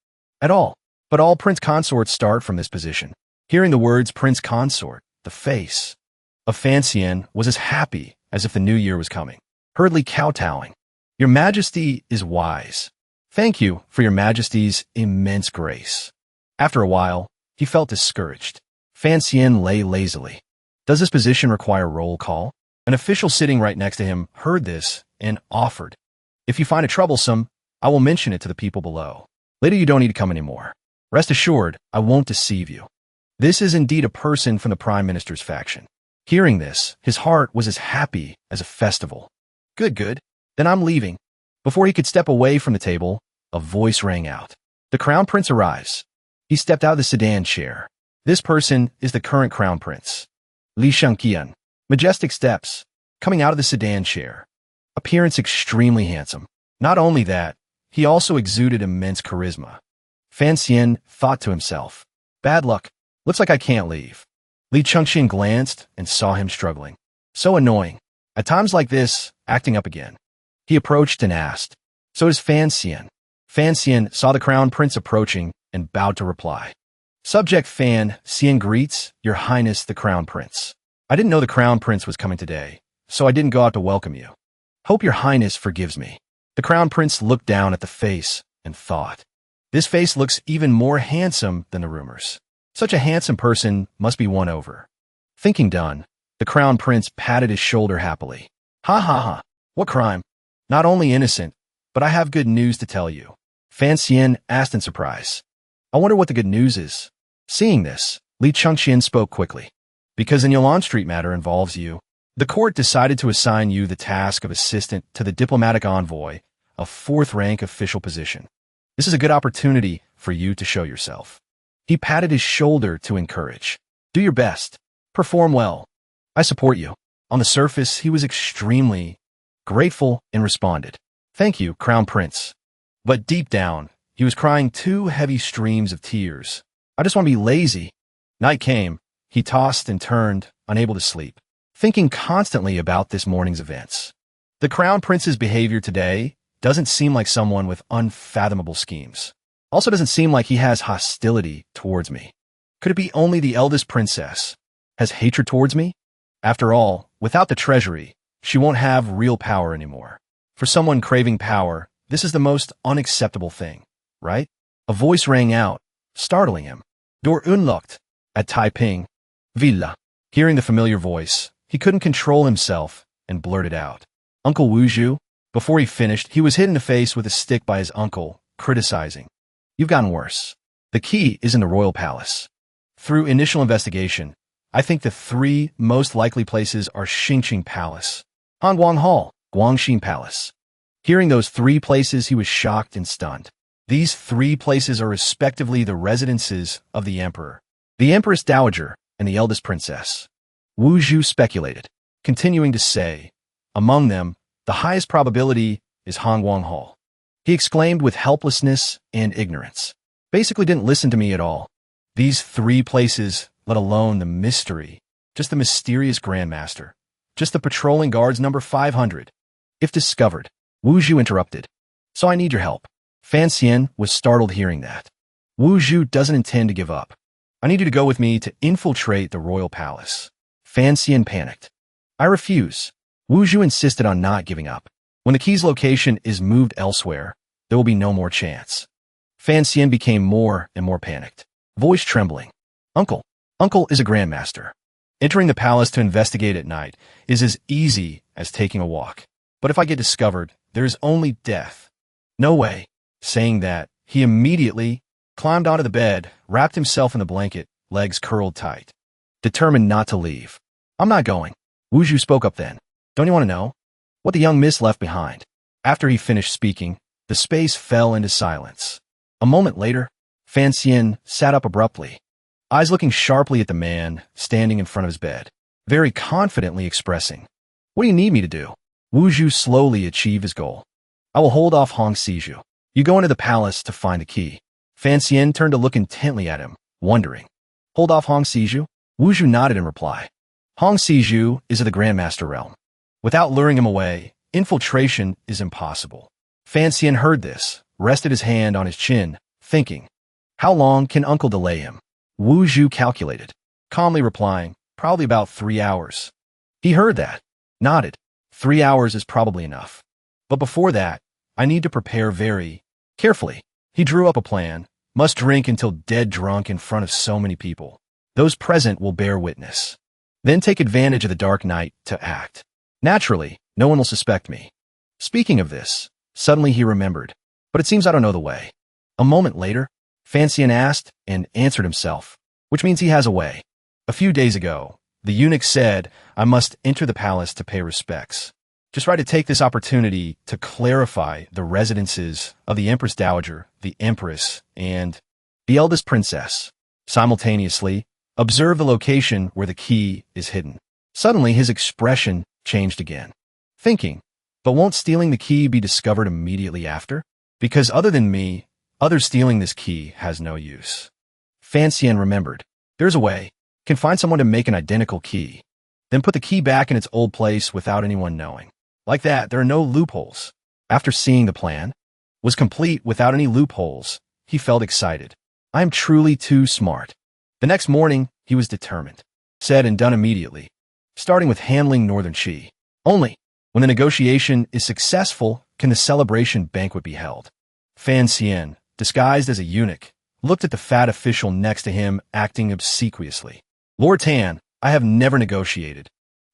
At all. But all prince consorts start from this position. Hearing the words prince consort, the face of Fan Xian was as happy as if the new year was coming, hurriedly kowtowing. Your Majesty is wise. Thank you for your Majesty's immense grace. After a while, he felt discouraged. Fan Xian lay lazily. Does this position require roll call? An official sitting right next to him heard this and offered. If you find it troublesome, I will mention it to the people below. Later you don't need to come anymore. Rest assured, I won't deceive you. This is indeed a person from the Prime Minister's faction. Hearing this, his heart was as happy as a festival. Good. Then I'm leaving. Before he could step away from the table, a voice rang out. The Crown Prince arrives. He stepped out of the sedan chair. This person is the current Crown Prince, Li Shangqian. Majestic steps, coming out of the sedan chair. Appearance extremely handsome. Not only that, he also exuded immense charisma. Fan Xian thought to himself, bad luck. Looks like I can't leave. Li Chengxian glanced and saw him struggling. So annoying. At times like this, acting up again. He approached and asked, So does Fan Xian. Fan Xian saw the Crown Prince approaching and bowed to reply. Subject Fan Xian greets, Your Highness the Crown Prince. I didn't know the Crown Prince was coming today, so I didn't go out to welcome you. Hope Your Highness forgives me. The Crown Prince looked down at the face and thought, this face looks even more handsome than the rumors. Such a handsome person must be won over. Thinking done, the Crown Prince patted his shoulder happily. Ha ha ha, what crime? Not only innocent, but I have good news to tell you. Fan Xian asked in surprise. I wonder what the good news is. Seeing this, Li Chengxian spoke quickly. Because the Yulon Street matter involves you, the court decided to assign you the task of assistant to the diplomatic envoy, a fourth-rank official position. This is a good opportunity for you to show yourself. He patted his shoulder to encourage. Do your best. Perform well. I support you. On the surface, he was extremely grateful and responded, Thank you, Crown Prince. But deep down, he was crying 2 heavy streams of tears. I just want to be lazy. Night came. He tossed and turned, unable to sleep, thinking constantly about this morning's events. The Crown Prince's behavior today doesn't seem like someone with unfathomable schemes. Also doesn't seem like he has hostility towards me. Could it be only the eldest princess has hatred towards me? After all, without the treasury, she won't have real power anymore. For someone craving power, this is the most unacceptable thing, right? A voice rang out, startling him. Door unlocked at Taiping Villa. Hearing the familiar voice, he couldn't control himself and blurted out, Uncle Wuhu. Before he finished, he was hit in the face with a stick by his uncle, criticizing, You've gotten worse. The key is in the royal palace. Through initial investigation, I think the 3 most likely places are Xingqing Palace, Hanguang Hall, Guangxin Palace. Hearing those 3 places, he was shocked and stunned. These 3 places are respectively the residences of the emperor, the empress dowager, and the eldest princess. Wuhu speculated, continuing to say, Among them, the highest probability is Hanguang Hall. He exclaimed with helplessness and ignorance. Basically didn't listen to me at all. These 3 places, let alone the mystery, just the mysterious Grandmaster, just the patrolling guards number 500. If discovered, Wuhu interrupted. So I need your help. Fan Xian was startled hearing that. Wuhu doesn't intend to give up. I need you to go with me to infiltrate the royal palace. Fan Xian panicked. I refuse. Wuhu insisted on not giving up. When the key's location is moved elsewhere, there will be no more chance. Fan Xian became more and more panicked, voice trembling. Uncle is a grandmaster. Entering the palace to investigate at night is as easy as taking a walk. But if I get discovered, there is only death. No way. Saying that, he immediately climbed onto the bed, wrapped himself in the blanket, legs curled tight, determined not to leave. I'm not going. Wuhu spoke up then. Don't you want to know what the young miss left behind? After he finished speaking, the space fell into silence. A moment later, Fan Xian sat up abruptly, eyes looking sharply at the man standing in front of his bed, very confidently expressing, What do you need me to do? Wuhu slowly achieved his goal. I will hold off Hong Siju. You go into the palace to find the key. Fan Xian turned to look intently at him, wondering. Hold off Hong Siju? Wuhu nodded in reply. Hong Siju is of the Grandmaster realm. Without luring him away, infiltration is impossible. Fan Xian heard this, rested his hand on his chin, thinking, How long can Uncle delay him? Wuhu calculated, calmly replying, Probably about 3 hours. He heard that, nodded. 3 hours is probably enough. But before that, I need to prepare very carefully. He drew up a plan. Must drink until dead drunk in front of so many people. Those present will bear witness. Then take advantage of the dark night to act. Naturally, no one will suspect me. Speaking of this, suddenly he remembered. But it seems I don't know the way. A moment later, Fan Xian asked and answered himself, which means he has a way. A few days ago, the eunuch said I must enter the palace to pay respects. Just try to take this opportunity to clarify the residences of the Empress Dowager, the Empress, and the eldest princess. Simultaneously, observe the location where the key is hidden. Suddenly, his expression changed again. Thinking, but won't stealing the key be discovered immediately after? Because other than me, others stealing this key has no use. Fan Xian remembered. There's a way. Can find someone to make an identical key. Then put the key back in its old place without anyone knowing. Like that, there are no loopholes. After seeing the plan was complete without any loopholes, he felt excited. I am truly too smart. The next morning, he was determined. Said and done immediately, starting with handling Northern Qi. Only when the negotiation is successful can the celebration banquet be held. Fan Xian, disguised as a eunuch, looked at the fat official next to him, acting obsequiously. Lord Tan, I have never negotiated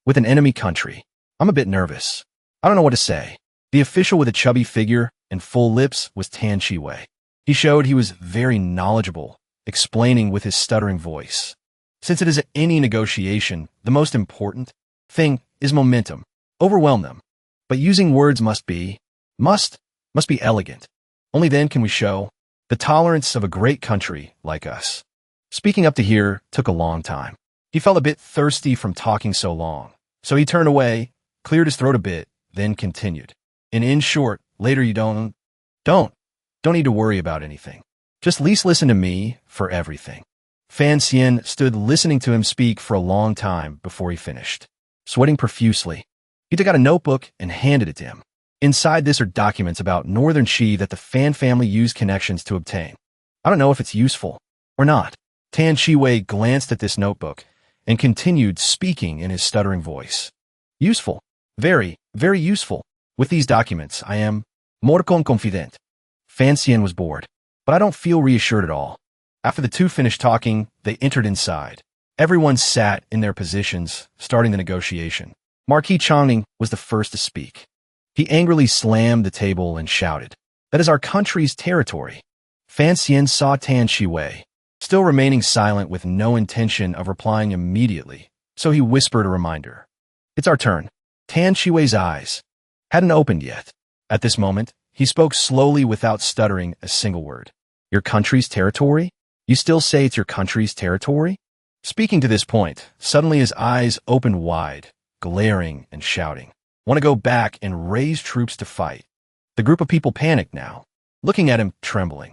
with an enemy country. I'm a bit nervous. I don't know what to say. The official with a chubby figure and full lips was Tan Shiwei. He showed he was very knowledgeable, explaining with his stuttering voice. Since it is any negotiation, the most important thing is momentum. Overwhelm them. But using words must be elegant. Only then can we show the tolerance of a great country like us. Speaking up to here took a long time. He felt a bit thirsty from talking so long, so he turned away, cleared his throat a bit, then continued. And in short, later you don't need to worry about anything. Just least listen to me for everything. Fan Xian stood listening to him speak for a long time before he finished. Sweating profusely, he took out a notebook and handed it to him. Inside this are documents about Northern Qi that the Fan family used connections to obtain. I don't know if it's useful or not. Tan Shiwei glanced at this notebook and continued speaking in his stuttering voice. Useful. Very, very useful. With these documents, I am more confident. Fan Xian was bored, but I don't feel reassured at all. After the two finished talking, they entered inside. Everyone sat in their positions, starting the negotiation. Marquis Chongning was the first to speak. He angrily slammed the table and shouted, "That is our country's territory." Fan Xian saw Tan Shiwei, still remaining silent with no intention of replying immediately, so he whispered a reminder. "It's our turn." Tan Shiwei's eyes hadn't opened yet. At this moment, he spoke slowly without stuttering a single word. "Your country's territory? You still say it's your country's territory?" Speaking to this point, suddenly his eyes opened wide, glaring and shouting. "Want to go back and raise troops to fight." The group of people panicked now, looking at him, trembling.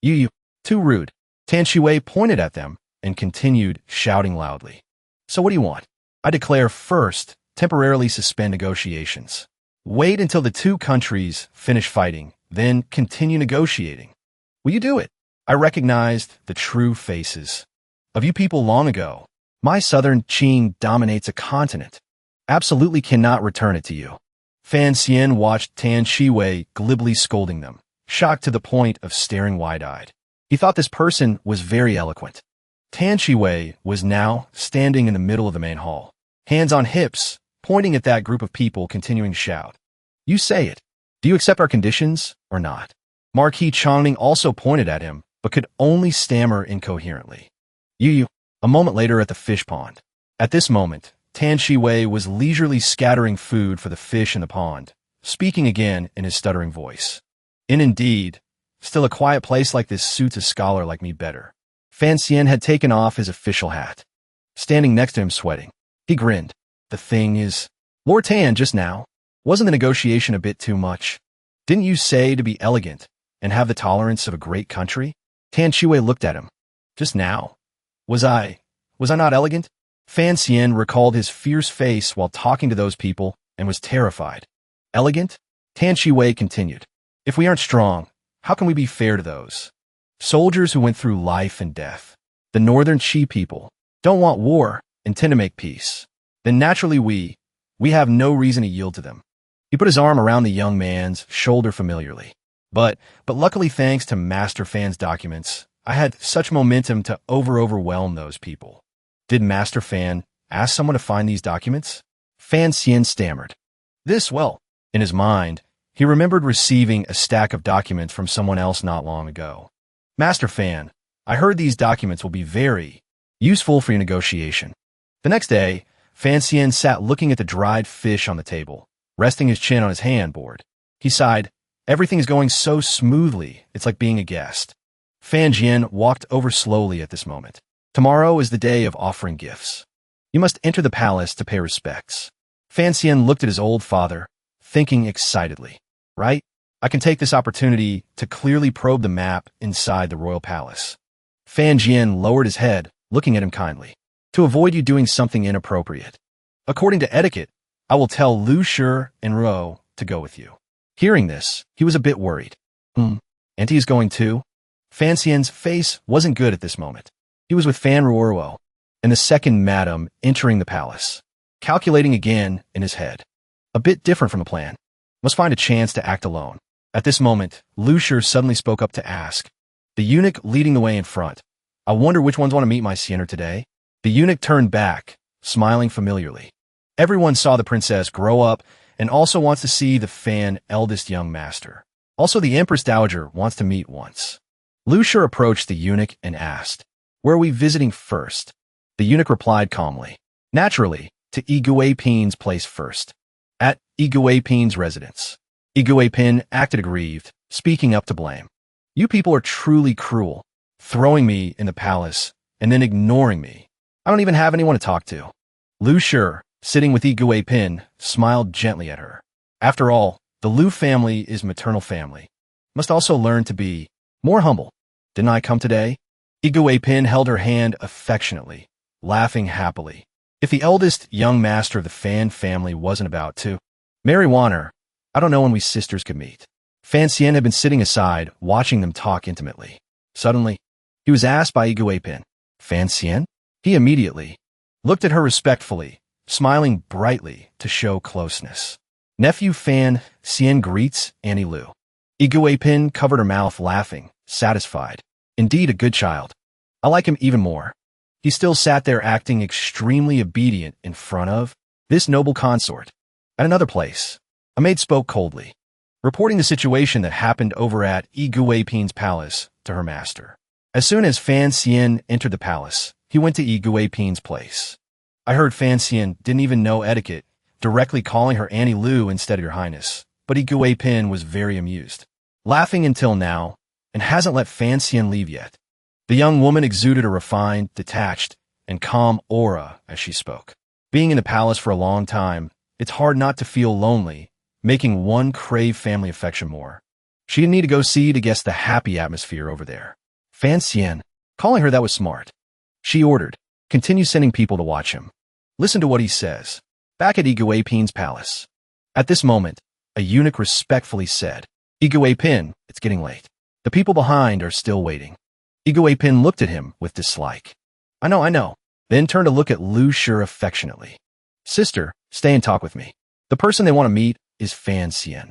You, too rude." Tan Shiwei pointed at them and continued shouting loudly. "So what do you want? I declare first, temporarily suspend negotiations. Wait until the two countries finish fighting, then continue negotiating. Will you do it? I recognized the true faces of you people long ago. My southern Qing dominates a continent. Absolutely cannot return it to you." Fan Xian watched Tan Shiwei glibly scolding them, shocked to the point of staring wide-eyed. He thought this person was very eloquent. Tan Shiwei was now standing in the middle of the main hall, hands on hips, pointing at that group of people, continuing to shout. "You say it. Do you accept our conditions or not?" Marquis Chongning also pointed at him, but could only stammer incoherently. You. A moment later at the fish pond. At this moment, Tan Shiwei was leisurely scattering food for the fish in the pond, speaking again in his stuttering voice. Indeed, still a quiet place like this suits a scholar like me better." Fan Xian had taken off his official hat, standing next to him sweating. He grinned. "The thing is, Lord Tan, just now, wasn't the negotiation a bit too much? Didn't you say to be elegant and have the tolerance of a great country?" Tan Shiwei looked at him. "Just now? Was I not elegant?" Fan Xian recalled his fierce face while talking to those people and was terrified. "Elegant?" Tan Shiwei continued. "If we aren't strong, how can we be fair to those soldiers who went through life and death? The Northern Qi people don't want war, intend to make peace. Then naturally we have no reason to yield to them." He put his arm around the young man's shoulder familiarly. But luckily, thanks to Master Fan's documents, I had such momentum to overwhelm those people." "Did Master Fan ask someone to find these documents?" Fan Xian stammered. Well, in his mind, he remembered receiving a stack of documents from someone else not long ago. "Master Fan, I heard these documents will be very useful for your negotiation." The next day, Fan Xian sat looking at the dried fish on the table, resting his chin on his hand board. He sighed. Everything is going so smoothly, it's like being a guest. Fan Jian walked over slowly at this moment. "Tomorrow is the day of offering gifts. You must enter the palace to pay respects." Fan Xian looked at his old father, thinking excitedly. "Right? I can take this opportunity to clearly probe the map inside the royal palace." Fan Jian lowered his head, looking at him kindly. "To avoid you doing something inappropriate. According to etiquette, I will tell Lu Shi and Ro to go with you." Hearing this, he was a bit worried. And he's going too?" Fancien's face wasn't good at this moment. He was with Fan Ruoruo and the second madam entering the palace, calculating again in his head. A bit different from the plan. Must find a chance to act alone. At this moment, Lu Shi suddenly spoke up to ask, the eunuch leading the way in front, I wonder which ones want to meet my Siener today? The eunuch turned back, smiling familiarly. Everyone saw the princess grow up and also wants to see the Fan eldest young master. Also, the Empress Dowager wants to meet once. Lu Shi approached the eunuch and asked, where are we visiting first? The eunuch replied calmly, naturally, to Igui Pin's place first. At Igui Pin's residence. Igui Pin acted aggrieved, speaking up to blame. You people are truly cruel, throwing me in the palace and then ignoring me. I don't even have anyone to talk to. Lu Shi, sitting with Igui Pin, smiled gently at her. After all, the Lu family is maternal family. Must also learn to be more humble. Didn't I come today? Igui Pin held her hand affectionately, laughing happily. If the eldest young master of the Fan family wasn't about to marry Wanner, I don't know when we sisters could meet. Fancien had been sitting aside, watching them talk intimately. Suddenly, he was asked by Igui Pin, Fancien? He immediately looked at her respectfully, smiling brightly to show closeness. Nephew Fan Cien greets Annie Lu. Igui Pin covered her mouth, laughing, satisfied. Indeed a good child. I like him even more. He still sat there acting extremely obedient in front of this noble consort. At another place, a maid spoke coldly, reporting the situation that happened over at Igui Pin's palace to her master. As soon as Fan Cien entered the palace, he went to Igui Pin's place. I heard Fan Cien didn't even know etiquette, directly calling her Annie Lu instead of Your Highness, but Igui Pin was very amused, laughing until now, and hasn't let Fan Cien leave yet. The young woman exuded a refined, detached, and calm aura as she spoke. Being in the palace for a long time, it's hard not to feel lonely, making one crave family affection more. She didn't need to go see to guess the happy atmosphere over there. Fan Cien, calling her that was smart. She ordered, continue sending people to watch him. Listen to what he says. Back at Igui Pin's palace. At this moment, a eunuch respectfully said, Igui Pin, it's getting late. The people behind are still waiting. Igui Pin looked at him with dislike. I know. Then turned to look at Lu Shi affectionately. Sister, stay and talk with me. The person they want to meet is Fan Cien.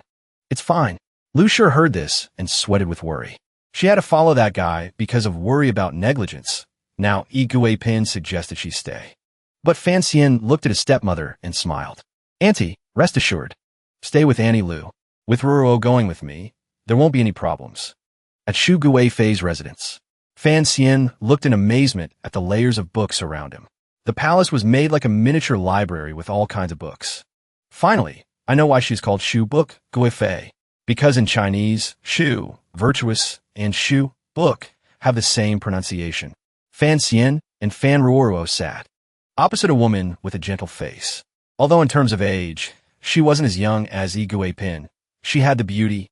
It's fine. Lu Shi heard this and sweated with worry. She had to follow that guy because of worry about negligence. Now Igui Pin suggested she stay. But Fan Cien looked at his stepmother and smiled. Auntie, rest assured. Stay with Annie Lu. With Ruo going with me, there won't be any problems. At Shu Guifei's residence, Fan Cien looked in amazement at the layers of books around him. The palace was made like a miniature library with all kinds of books. Finally, I know why she's called Shu Book Guifei, because in Chinese, Shu, virtuous, and Shu, book, have the same pronunciation. Fan Cien and Fan Ruoruo sat opposite a woman with a gentle face. Although in terms of age, she wasn't as young as Igui Pin, she had the beauty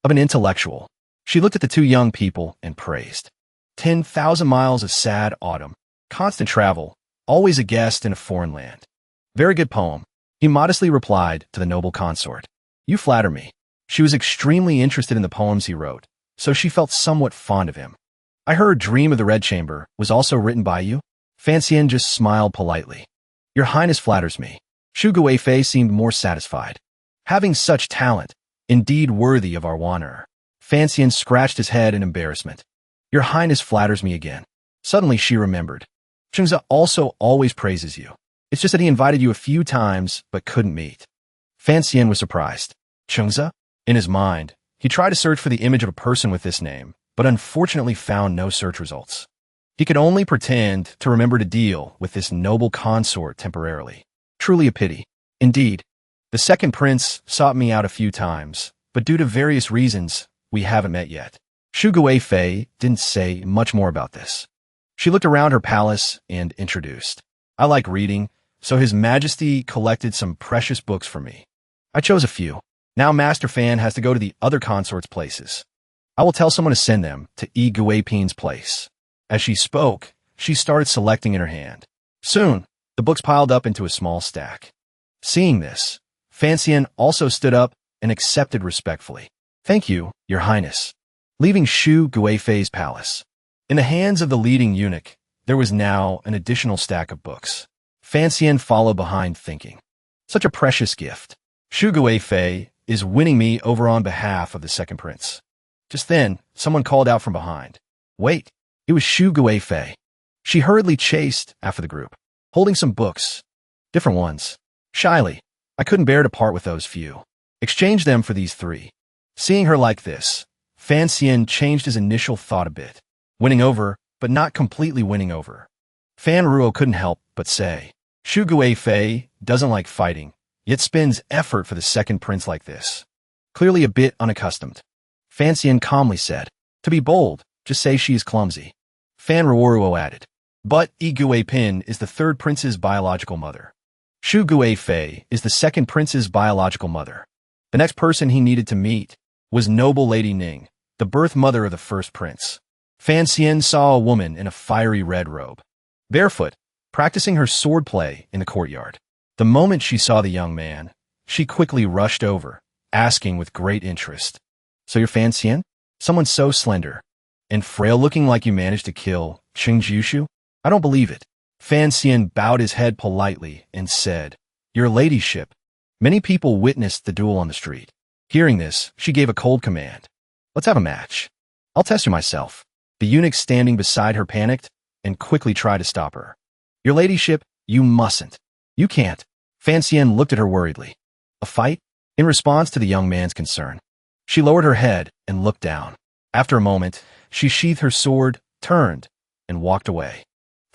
of an intellectual. She looked at the two young people and praised. 10,000 miles of sad autumn, constant travel, always a guest in a foreign land. Very good poem, he modestly replied to the noble consort. You flatter me. She was extremely interested in the poems he wrote, so she felt somewhat fond of him. I heard Dream of the Red Chamber was also written by you? Fan Cien just smiled politely. Your Highness flatters me. Shu Guifei seemed more satisfied. Having such talent, indeed worthy of our Wanner. Fan Cien scratched his head in embarrassment. Your Highness flatters me again. Suddenly she remembered. Chengza also always praises you. It's just that he invited you a few times, but couldn't meet. Fan Cien was surprised. Chengza? In his mind, he tried to search for the image of a person with this name, but unfortunately found no search results. He could only pretend to remember to deal with this noble consort temporarily. Truly a pity. Indeed, the second prince sought me out a few times, but due to various reasons, we haven't met yet. Shu Guifei didn't say much more about this. She looked around her palace and introduced. I like reading, so His Majesty collected some precious books for me. I chose a few. Now Master Fan has to go to the other consorts' places. I will tell someone to send them to Igui Pin's place. As she spoke, she started selecting in her hand. Soon, the books piled up into a small stack. Seeing this, Fan Cien also stood up and accepted respectfully. Thank you, Your Highness. leaving Shu Guifei's palace. In the hands of the leading eunuch, there was now an additional stack of books. Fancian followed behind thinking. Such a precious gift. Shu Guifei is winning me over on behalf of the second prince. Just then, someone called out from behind. Wait, it was Shu Guifei. She hurriedly chased after the group, holding some books. Different ones. Shyly, I couldn't bear to part with those few. Exchange them for these 3. Seeing her like this, Fancian changed his initial thought a bit. Winning over, but not completely winning over. Fan Ruo couldn't help but say, Shu Guifei doesn't like fighting, yet spends effort for the second prince like this. Clearly a bit unaccustomed. Fancian calmly said, to be bold, just say she is clumsy. Fan Ruo added, but Yi Guipin is the third prince's biological mother. Shu Guifei is the second prince's biological mother. The next person he needed to meet was noble Lady Ning, the birth mother of the first prince. Fancian saw a woman in a fiery red robe, barefoot, practicing her swordplay in the courtyard. The moment she saw the young man, she quickly rushed over, asking with great interest, So you're Fancian? Someone so slender and frail looking like you managed to kill Qing Jiushu? I don't believe it. Fancian bowed his head politely and said, Your ladyship. Many people witnessed the duel on the street. Hearing this, she gave a cold command. Let's have a match. I'll test you myself. The eunuch standing beside her panicked and quickly tried to stop her. Your ladyship, you mustn't. You can't. Fancian looked at her worriedly. A fight? In response to the young man's concern, she lowered her head and looked down. After a moment, she sheathed her sword, turned, and walked away.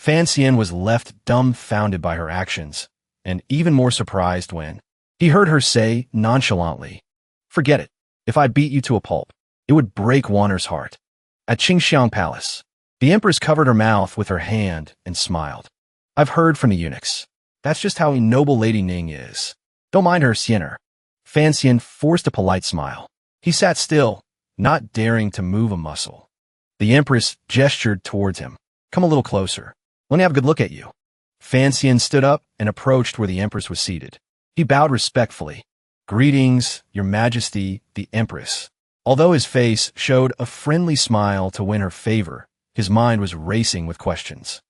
Fancian was left dumbfounded by her actions, and even more surprised when he heard her say nonchalantly, Forget it. If I beat you to a pulp, it would break Wanner's heart. At Qingxiang Palace, the empress covered her mouth with her hand and smiled. I've heard from the eunuchs. That's just how noble Lady Ning is. Don't mind her, Siener. Fancian forced a polite smile. He sat still, not daring to move a muscle. The empress gestured towards him. Come a little closer. Let me have a good look at you. Fancian stood up and approached where the empress was seated. He bowed respectfully. Greetings, your majesty, the empress. Although his face showed a friendly smile to win her favor, his mind was racing with questions.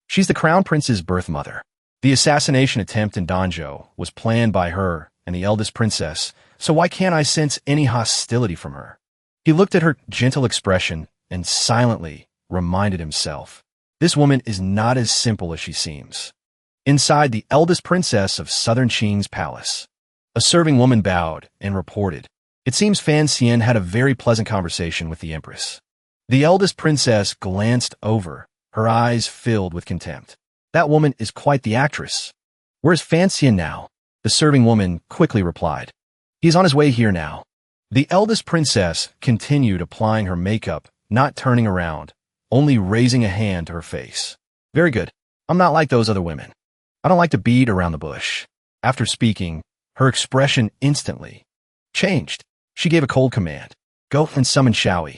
She's the crown prince's birth mother. The assassination attempt in Danjo was planned by her and the eldest princess, so why can't I sense any hostility from her? He looked at her gentle expression and silently reminded himself, this woman is not as simple as she seems. Inside the eldest princess of southern Qing's palace, a serving woman bowed and reported, It seems Fancian had a very pleasant conversation with the empress. The eldest princess glanced over, her eyes filled with contempt. That woman is quite the actress. Where's Fancian now? The serving woman quickly replied. He's on his way here now. The eldest princess continued applying her makeup, not turning around, only raising a hand to her face. Very good. I'm not like those other women. I don't like to beat around the bush. After speaking, her expression instantly changed. She gave a cold command. Go and summon Shaoyi.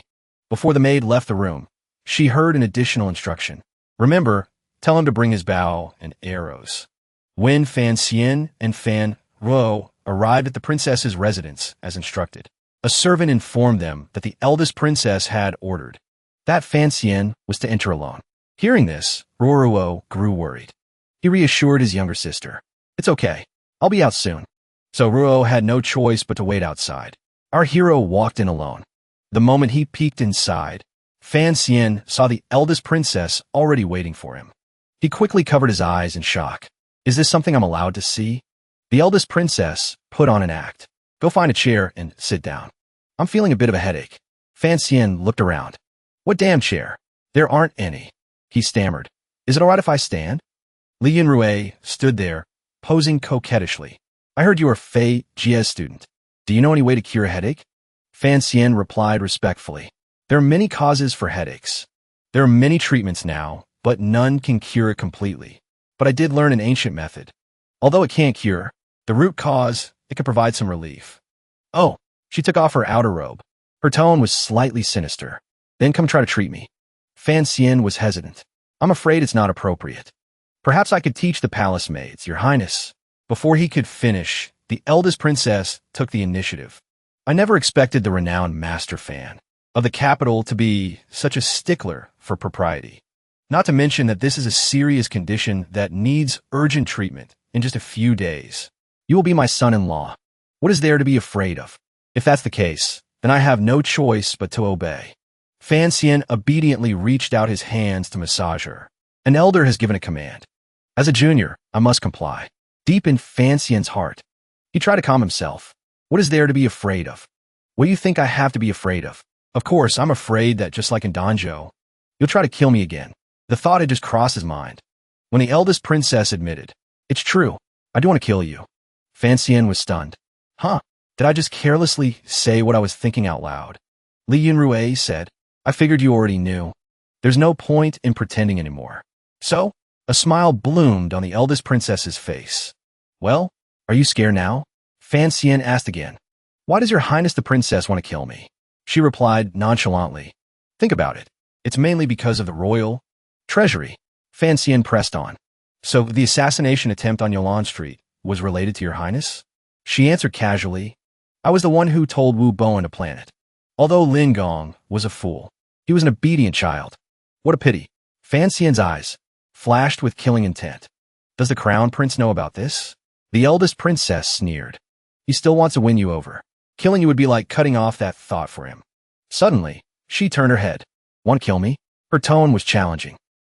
Before the maid left the room, she heard an additional instruction. Remember, tell him to bring his bow and arrows. When Fancian and Fan Ruo arrived at the princess's residence as instructed, a servant informed them that the eldest princess had ordered that Fancian was to enter alone. Hearing this, Ruo grew worried. He reassured his younger sister. It's okay. I'll be out soon. So Ruo had no choice but to wait outside. Our hero walked in alone. The moment he peeked inside, Fancian saw the eldest princess already waiting for him. He quickly covered his eyes in shock. Is this something I'm allowed to see? The eldest princess put on an act. Go find a chair and sit down. I'm feeling a bit of a headache. Fancian looked around. What damn chair? There aren't any. He stammered. Is it all right if I stand? Li Yunrui stood there, posing coquettishly. I heard you are Fay Jia's student. Do you know any way to cure a headache? Fancian replied respectfully. There are many causes for headaches. There are many treatments now, but none can cure it completely. But I did learn an ancient method. Although it can't cure the root cause, it can provide some relief. Oh, she took off her outer robe. Her tone was slightly sinister. Then come try to treat me. Fancian was hesitant. I'm afraid it's not appropriate. Perhaps I could teach the palace maids, Your Highness. Before he could finish, the eldest princess took the initiative. I never expected the renowned master Fan of the capital to be such a stickler for propriety. Not to mention that this is a serious condition that needs urgent treatment in just a few days. You will be my son-in-law. What is there to be afraid of? If that's the case, then I have no choice but to obey. Fiancee obediently reached out his hands to massage her. An elder has given a command. As a junior, I must comply. Deep in Fiance's heart, he tried to calm himself. What is there to be afraid of? What do you think I have to be afraid of? Of course, I'm afraid that just like in Danjo, you'll try to kill me again. The thought had just crossed his mind. When the eldest princess admitted, it's true, I do want to kill you. Fiancee was stunned. Huh? Did I just carelessly say what I was thinking out loud? Li Yunrui said, I figured you already knew. There's no point in pretending anymore. So, a smile bloomed on the eldest princess's face. Well, are you scared now? Fiancee asked again. Why does your highness the princess want to kill me? She replied nonchalantly. Think about it. It's mainly because of the royal treasury. Fiancee pressed on. So the assassination attempt on Yolande Street was related to your highness? She answered casually. I was the one who told Wu Bowen to plan it. Although Lin Gong was a fool, he was an obedient child. What a pity. Fanxian's eyes flashed with killing intent. Does the crown prince know about this? The eldest princess sneered. He still wants to win you over. Killing you would be like cutting off that thought for him. Suddenly, she turned her head. Want to kill me? Her tone was challenging.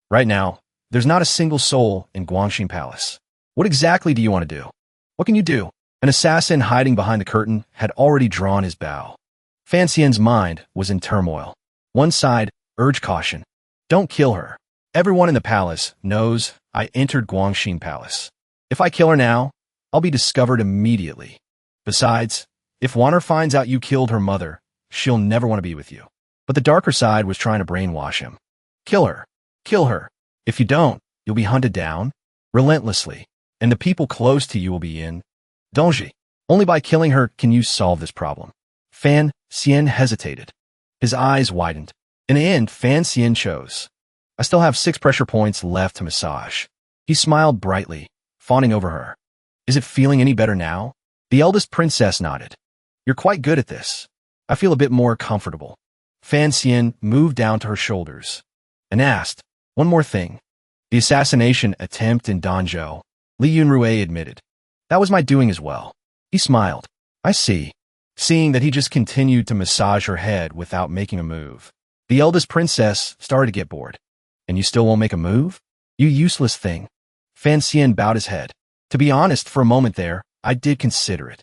Right now, there's not a single soul in Guangxin Palace. What exactly do you want to do? What can you do? An assassin hiding behind the curtain had already drawn his bow. Fanxian's mind was in turmoil. One side urged caution. Don't kill her. Everyone in the palace knows I entered Guangxin Palace. If I kill her now, I'll be discovered immediately. Besides, if Wanner finds out you killed her mother, she'll never want to be with you. But the darker side was trying to brainwash him. Kill her. Kill her. If you don't, you'll be hunted down relentlessly, and the people close to you will be in danger. Only by killing her can you solve this problem. Fan Xian hesitated. His eyes widened. In the end, Fan Xian chose. I still have 6 pressure points left to massage. He smiled brightly, fawning over her. Is it feeling any better now? The eldest princess nodded. You're quite good at this. I feel a bit more comfortable. Fan Xian moved down to her shoulders and asked, one more thing. The assassination attempt in Danjo, Li Yunrui admitted. That was my doing as well. He smiled. I see. Seeing that he just continued to massage her head without making a move. The eldest princess started to get bored. And you still won't make a move? You useless thing. Fan Xian bowed his head. To be honest, for a moment there, I did consider it.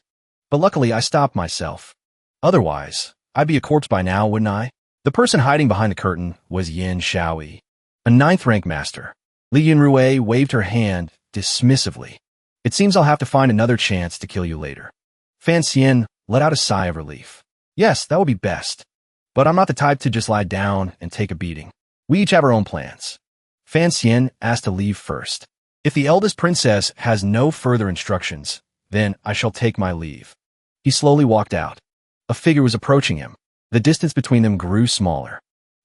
But luckily I stopped myself. Otherwise, I'd be a corpse by now, wouldn't I? The person hiding behind the curtain was Yin Shaoyi, a 9th rank master. Li Yunrui waved her hand dismissively. It seems I'll have to find another chance to kill you later. Fan Xian let out a sigh of relief. Yes, that would be best. But I'm not the type to just lie down and take a beating. We each have our own plans. Fan Xian asked to leave first. If the eldest princess has no further instructions, then I shall take my leave. He slowly walked out. A figure was approaching him. The distance between them grew smaller.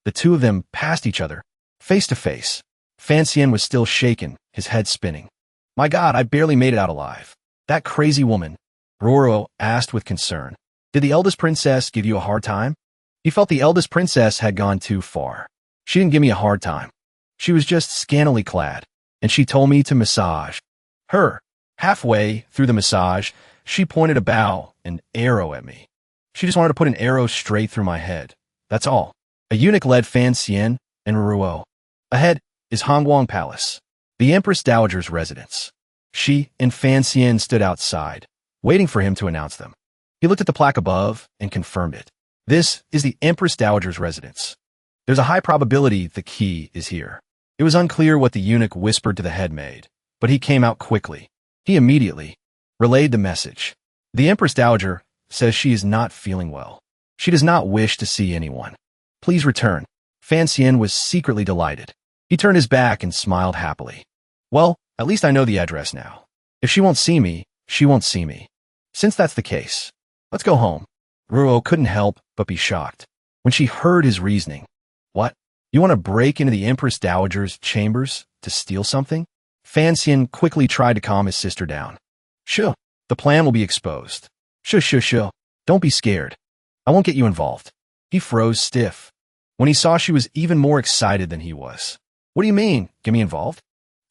The two of them passed each other, face to face. Fan Xian was still shaken, his head spinning. My God, I barely made it out alive. That crazy woman, Roro asked with concern. Did the eldest princess give you a hard time? He felt the eldest princess had gone too far. She didn't give me a hard time. She was just scantily clad, and she told me to massage her. Halfway through the massage, she pointed a bow and arrow at me. She just wanted to put an arrow straight through my head. That's all. A eunuch led Fan Xian and Ruo. Ahead is Hongguang Palace, the Empress Dowager's residence. She and Fan Xian stood outside, waiting for him to announce them. He looked at the plaque above and confirmed it. This is the Empress Dowager's residence. There's a high probability the key is here. It was unclear what the eunuch whispered to the headmaid, but he came out quickly. He immediately relayed the message. The Empress Dowager says she is not feeling well. She does not wish to see anyone. Please return. Fan Xian was secretly delighted. He turned his back and smiled happily. Well, at least I know the address now. If she won't see me, she won't see me. Since that's the case, let's go home. Ruo couldn't help but be shocked when she heard his reasoning. What? You want to break into the Empress Dowager's chambers to steal something? Fan Xian quickly tried to calm his sister down. Sure, the plan will be exposed. Sure. Don't be scared. I won't get you involved. He froze stiff. When he saw she was even more excited than he was. What do you mean? Get me involved?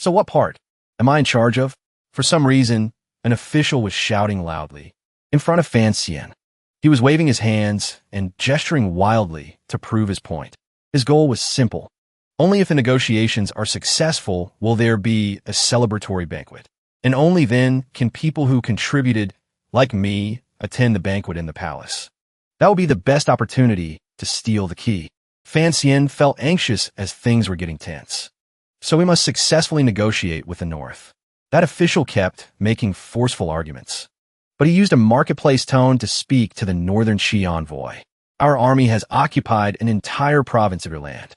So what part? Am I in charge of? For some reason, an official was shouting loudly. In front of Fiancee. He was waving his hands and gesturing wildly to prove his point. His goal was simple. Only if the negotiations are successful will there be a celebratory banquet. And only then can people who contributed, like me, attend the banquet in the palace. That would be the best opportunity to steal the key. Fiancee felt anxious as things were getting tense. So we must successfully negotiate with the North. That official kept making forceful arguments. But he used a marketplace tone to speak to the Northern Qi envoy. Our army has occupied an entire province of your land.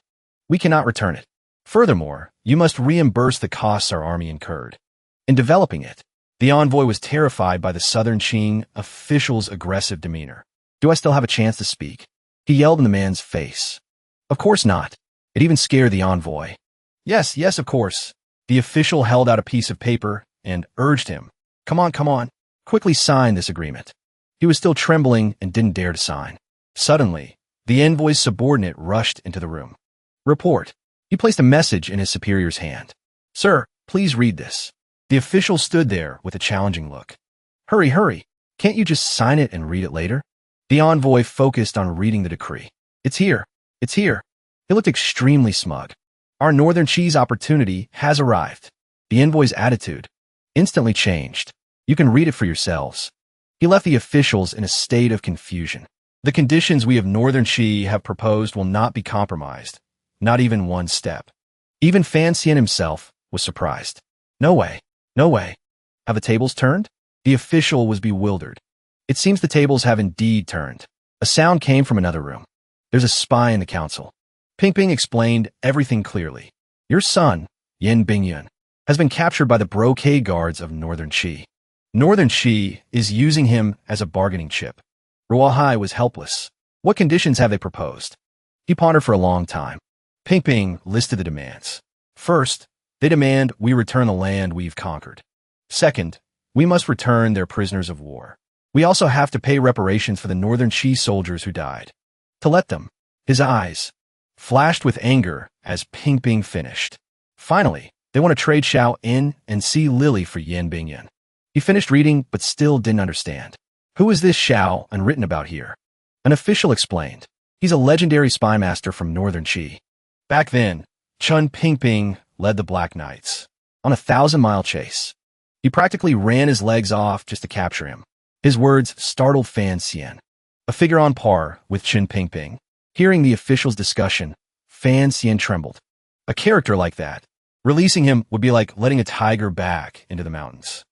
We cannot return it. Furthermore, you must reimburse the costs our army incurred. In developing it, the envoy was terrified by the Southern Qing official's aggressive demeanor. Do I still have a chance to speak? He yelled in the man's face. Of course not. It even scared the envoy. Yes, of course. The official held out a piece of paper and urged him. Come on. Quickly sign this agreement. He was still trembling and didn't dare to sign. Suddenly, the envoy's subordinate rushed into the room. Report. He placed a message in his superior's hand. Sir, please read this. The official stood there with a challenging look. Hurry. Can't you just sign it and read it later? The envoy focused on reading the decree. It's here. He looked extremely smug. Our Northern Qi's opportunity has arrived. The envoy's attitude instantly changed. You can read it for yourselves. He left the officials in a state of confusion. The conditions we of Northern Qi have proposed will not be compromised, not even one step. Even Fiancee himself was surprised. No way. Have the tables turned? The official was bewildered. It seems the tables have indeed turned. A sound came from another room. There's a spy in the council. Ping explained everything clearly. Your son, Yin Bingyun, has been captured by the brocade guards of Northern Qi. Northern Qi is using him as a bargaining chip. Ruahai was helpless. What conditions have they proposed? He pondered for a long time. Ping listed the demands. First, they demand we return the land we've conquered. Second, we must return their prisoners of war. We also have to pay reparations for the Northern Qi soldiers who died. To let them. His eyes flashed with anger as Ping finished. Finally, they want to trade Xiao In and see Lily for Yin Bingyun. He finished reading but still didn't understand. Who is this Xiao and written about here? An official explained. He's a legendary spy master from Northern Qi. Back then, Chun Ping led the Black Knights on a 1,000-mile chase. He practically ran his legs off just to capture him. His words startled Fan Xian, a figure on par with Chin Ping. Hearing the official's discussion, Fan Xian trembled. A character like that, releasing him would be like letting a tiger back into the mountains.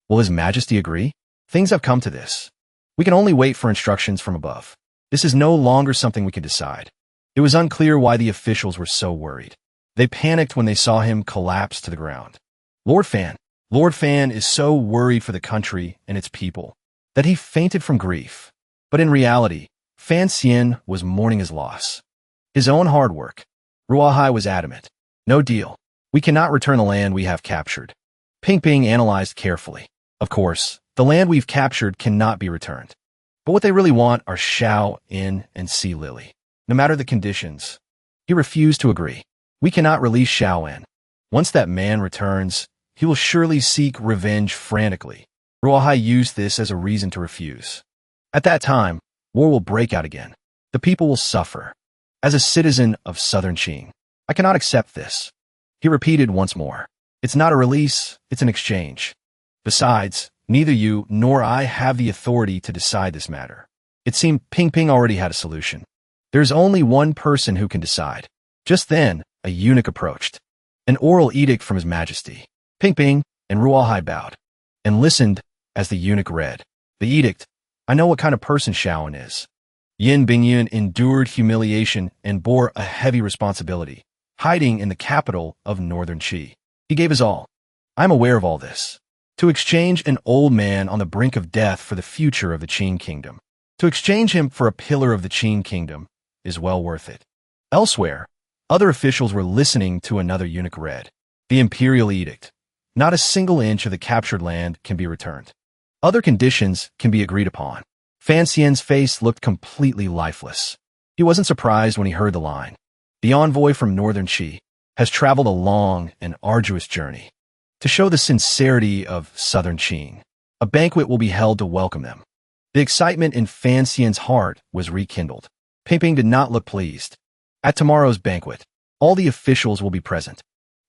Will His Majesty agree? Things have come to this. We can only wait for instructions from above. This is no longer something we can decide. It was unclear why the officials were so worried. They panicked when they saw him collapse to the ground. Lord Fan is so worried for the country and its people that he fainted from grief. But in reality, Fan Xian was mourning his loss. His own hard work. Ruahai was adamant. No deal. We cannot return the land we have captured. Ping analyzed carefully. Of course, the land we've captured cannot be returned. But what they really want are Xiao In and Si Lily. No matter the conditions. He refused to agree. We cannot release Xiao In. Once that man returns, he will surely seek revenge frantically. Ruahai used this as a reason to refuse. At that time, war will break out again. The people will suffer. As a citizen of Southern Qing, I cannot accept this. He repeated once more. It's not a release, it's an exchange. Besides, neither you nor I have the authority to decide this matter. It seemed Ping already had a solution. There's only one person who can decide. Just then, a eunuch approached. An oral edict from His Majesty. Ping and Ruahai bowed and listened as the eunuch read. The edict. I know what kind of person Xiaoan is. Yin Bingyun endured humiliation and bore a heavy responsibility, hiding in the capital of Northern Qi. He gave his all. I'm aware of all this. To exchange an old man on the brink of death for the future of the Qing kingdom. To exchange him for a pillar of the Qing kingdom is well worth it. Elsewhere, other officials were listening to another eunuch read. The imperial edict. Not a single inch of the captured land can be returned. Other conditions can be agreed upon. Fan Xian's face looked completely lifeless. He wasn't surprised when he heard the line. The envoy from Northern Qi has traveled a long and arduous journey. To show the sincerity of Southern Qing, a banquet will be held to welcome them. The excitement in Fan Xian's heart was rekindled. Ping Ping did not look pleased. At tomorrow's banquet, all the officials will be present.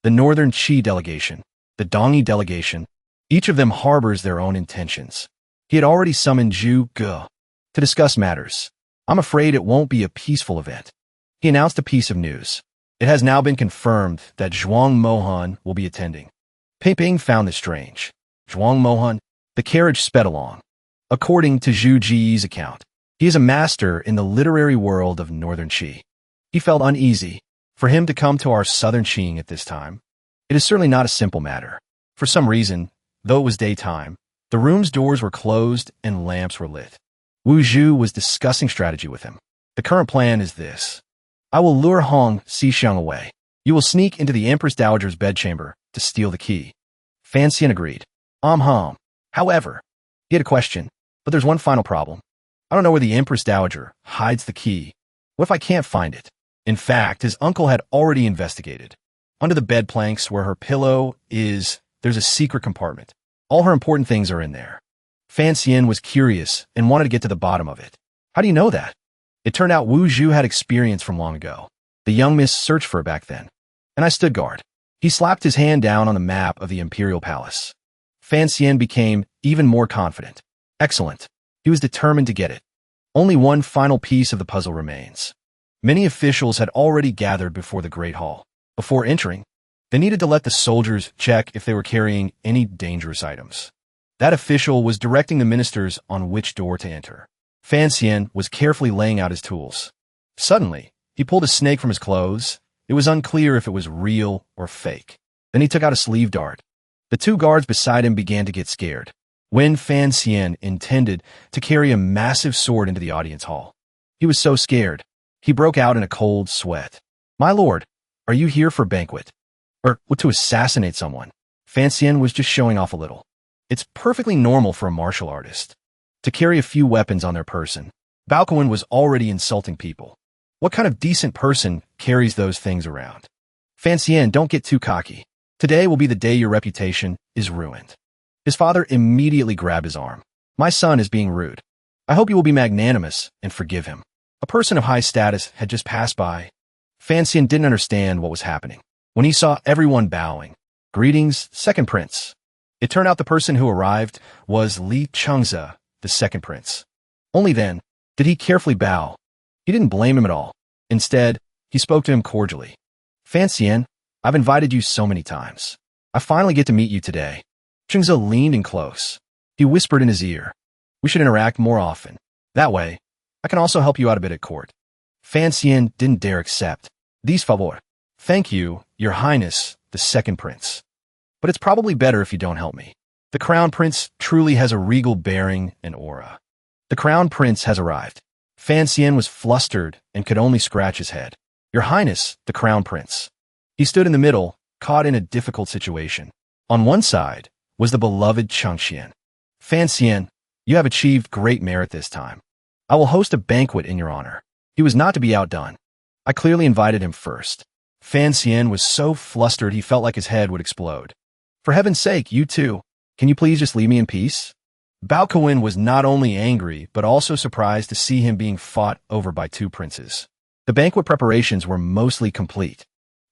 The Northern Qi delegation, the Dongyi delegation, each of them harbors their own intentions. He had already summoned Zhu Ge to discuss matters. I'm afraid it won't be a peaceful event. He announced a piece of news. It has now been confirmed that Zhuang Mohan will be attending. Ping Ping found this strange. Zhuang Mohan, the carriage sped along. According to Zhu Ji's account, he is a master in the literary world of Northern Qi. He felt uneasy for him to come to our Southern Qing at this time. It is certainly not a simple matter. For some reason, though it was daytime, the room's doors were closed and lamps were lit. Wu Zhu was discussing strategy with him. The current plan is this. I will lure Hong Xixiang away. You will sneak into the Empress Dowager's bedchamber to steal the key. Fan Xian agreed. However, he had a question, but there's one final problem. I don't know where the Empress Dowager hides the key. What if I can't find it? In fact, his uncle had already investigated. Under the bed planks where her pillow is, there's a secret compartment. All her important things are in there. Fan Xian was curious and wanted to get to the bottom of it. How do you know that? It turned out Wu Zhu had experience from long ago. The young miss searched for it back then. And I stood guard. He slapped his hand down on the map of the Imperial Palace. Fan Xian became even more confident. Excellent. He was determined to get it. Only one final piece of the puzzle remains. Many officials had already gathered before the Great Hall. Before entering, they needed to let the soldiers check if they were carrying any dangerous items. That official was directing the ministers on which door to enter. Fan Xian was carefully laying out his tools. Suddenly, he pulled a snake from his clothes. It was unclear if it was real or fake. Then he took out a sleeve dart. The two guards beside him began to get scared. When Fan Xian intended to carry a massive sword into the audience hall, he was so scared, he broke out in a cold sweat. My lord, are you here for a banquet? Or to assassinate someone? Fan Xian was just showing off a little. It's perfectly normal for a martial artist to carry a few weapons on their person. Bao Kuan was already insulting people. What kind of decent person carries those things around? Fan Xian, don't get too cocky. Today will be the day your reputation is ruined. His father immediately grabbed his arm. My son is being rude. I hope you will be magnanimous and forgive him. A person of high status had just passed by. Fan Xian didn't understand what was happening. When he saw everyone bowing, greetings, second prince. It turned out the person who arrived was Li Chengze, the second prince. Only then did he carefully bow. He didn't blame him at all. Instead, he spoke to him cordially. Fan Xian, I've invited you so many times. I finally get to meet you today. Chengze leaned in close. He whispered in his ear. We should interact more often. That way, I can also help you out a bit at court. Fan Xian didn't dare accept. These favor. Thank you, your highness, the second prince. But it's probably better if you don't help me. The crown prince truly has a regal bearing and aura. The crown prince has arrived. Fan Xian was flustered and could only scratch his head. Your highness, the crown prince. He stood in the middle, caught in a difficult situation. On one side was the beloved Chengxian. Fan Xian, you have achieved great merit this time. I will host a banquet in your honor. He was not to be outdone. I clearly invited him first. Fan Xian was so flustered he felt like his head would explode. For heaven's sake, you too. Can you please just leave me in peace? Bao Kuan was not only angry, but also surprised to see him being fought over by two princes. The banquet preparations were mostly complete.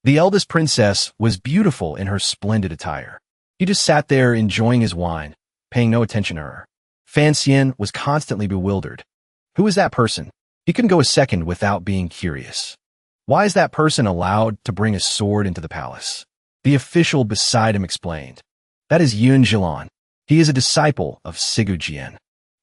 The eldest princess was beautiful in her splendid attire. He just sat there enjoying his wine, paying no attention to her. Fan Xian was constantly bewildered. Who is that person? He couldn't go a second without being curious. Why is that person allowed to bring a sword into the palace? The official beside him explained. That is Yun Zhilan. He is a disciple of Sigu Jian.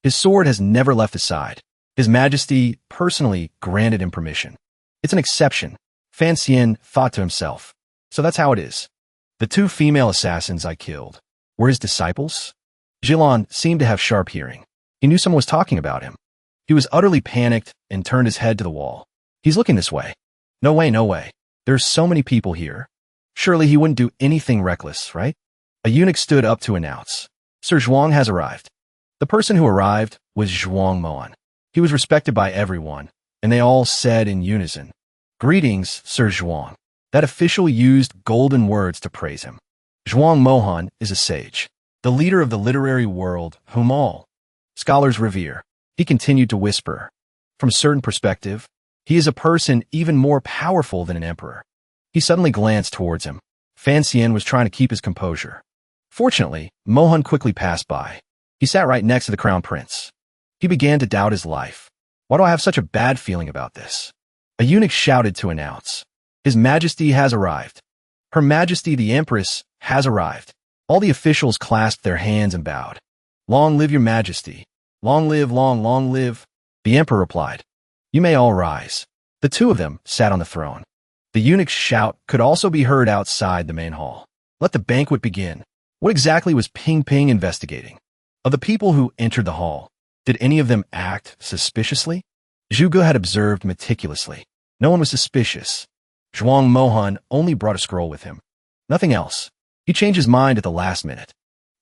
His sword has never left his side. His Majesty personally granted him permission. It's an exception. Fan Xian thought to himself. So that's how it is. The two female assassins I killed were his disciples? Zhilan seemed to have sharp hearing. He knew someone was talking about him. He was utterly panicked and turned his head to the wall. He's looking this way. No way, no way. There's so many people here. Surely he wouldn't do anything reckless, right? A eunuch stood up to announce. Sir Zhuang has arrived. The person who arrived was Zhuang Moan. He was respected by everyone, and they all said in unison, "Greetings, Sir Zhuang." That official used golden words to praise him. Zhuang Mohan is a sage, the leader of the literary world whom all scholars revere. He continued to whisper, "From a certain perspective, he is a person even more powerful than an emperor." He suddenly glanced towards him. Fiancee was trying to keep his composure. Fortunately, Mohan quickly passed by. He sat right next to the crown prince. He began to doubt his life. Why do I have such a bad feeling about this? A eunuch shouted to announce, "His Majesty has arrived. Her Majesty the Empress has arrived." All the officials clasped their hands and bowed. "Long live your Majesty. Long live, long live." The emperor replied, "You may all rise." The two of them sat on the throne. The eunuch's shout could also be heard outside the main hall. Let the banquet begin. What exactly was Ping Ping investigating? Of the people who entered the hall, did any of them act suspiciously? Zhuge had observed meticulously. No one was suspicious. Zhuang Mohan only brought a scroll with him. Nothing else. He changed his mind at the last minute.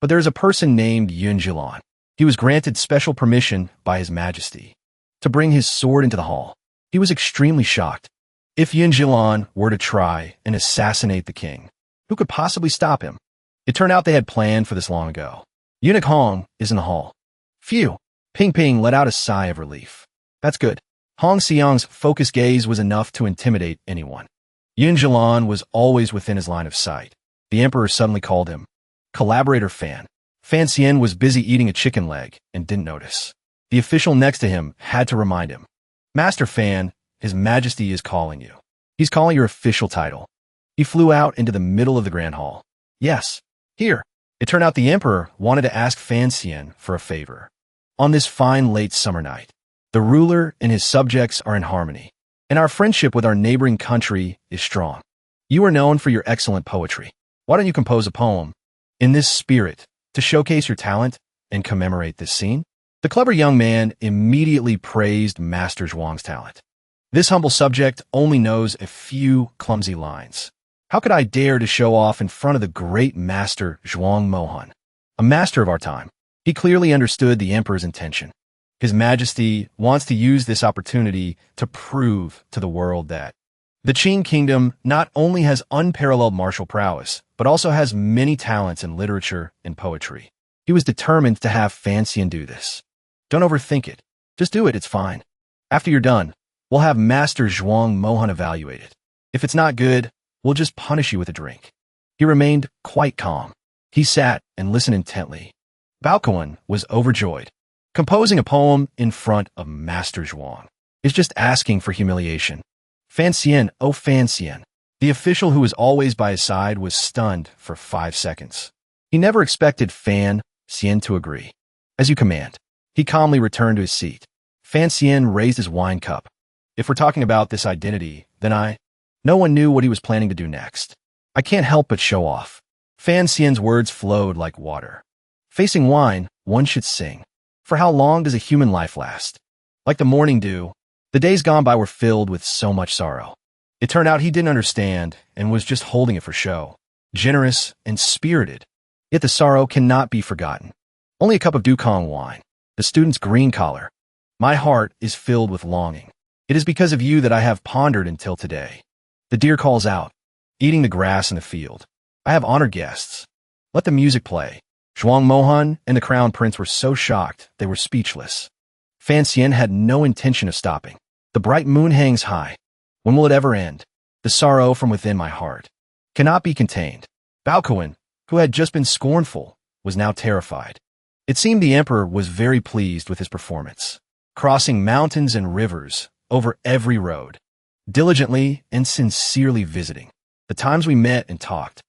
But there is a person named Yun Jilan. He was granted special permission by His Majesty to bring his sword into the hall. He was extremely shocked. If Yun Jilan were to try and assassinate the king, who could possibly stop him? It turned out they had planned for this long ago. Eunuch Hong is in the hall. Phew! Ping Ping let out a sigh of relief. That's good. Hong Xiang's focused gaze was enough to intimidate anyone. Yun Jilan was always within his line of sight. The emperor suddenly called him. Collaborator Fan. Fan Xian was busy eating a chicken leg and didn't notice. The official next to him had to remind him. Master Fan, His Majesty is calling you. He's calling your official title. He flew out into the middle of the grand hall. Yes, here. It turned out the emperor wanted to ask Fan Xian for a favor. On this fine late summer night, the ruler and his subjects are in harmony, and our friendship with our neighboring country is strong. You are known for your excellent poetry. Why don't you compose a poem in this spirit to showcase your talent and commemorate this scene? The clever young man immediately praised Master Zhuang's talent. This humble subject only knows a few clumsy lines. How could I dare to show off in front of the great Master Zhuang Mohan, a master of our time? He clearly understood the emperor's intention. His Majesty wants to use this opportunity to prove to the world that the Qin Kingdom not only has unparalleled martial prowess, but also has many talents in literature and poetry. He was determined to have Fan Xian do this. Don't overthink it. Just do it, it's fine. After you're done, we'll have Master Zhuang Mohan evaluate it. If it's not good, we'll just punish you with a drink. He remained quite calm. He sat and listened intently. Baokuan was overjoyed. Composing a poem in front of Master Zhuang is just asking for humiliation. Fan Xian, oh Fan Xian. The official who was always by his side was stunned for 5 seconds. He never expected Fan Xian to agree. As you command. He calmly returned to his seat. Fan Xian raised his wine cup. If we're talking about this identity, then No one knew what he was planning to do next. I can't help but show off. Fan Xian's words flowed like water. Facing wine, one should sing. For how long does a human life last? Like the morning dew, the days gone by were filled with so much sorrow. It turned out he didn't understand and was just holding it for show. Generous and spirited. Yet the sorrow cannot be forgotten. Only a cup of Dukong wine. The student's green collar. My heart is filled with longing. It is because of you that I have pondered until today. The deer calls out, eating the grass in the field. I have honored guests. Let the music play. Zhuang Mohan and the crown prince were so shocked they were speechless. Fan Xian had no intention of stopping. The bright moon hangs high. When will it ever end? The sorrow from within my heart cannot be contained. Baokuan, who had just been scornful, was now terrified. It seemed the emperor was very pleased with his performance, crossing mountains and rivers over every road, diligently and sincerely visiting the times we met and talked,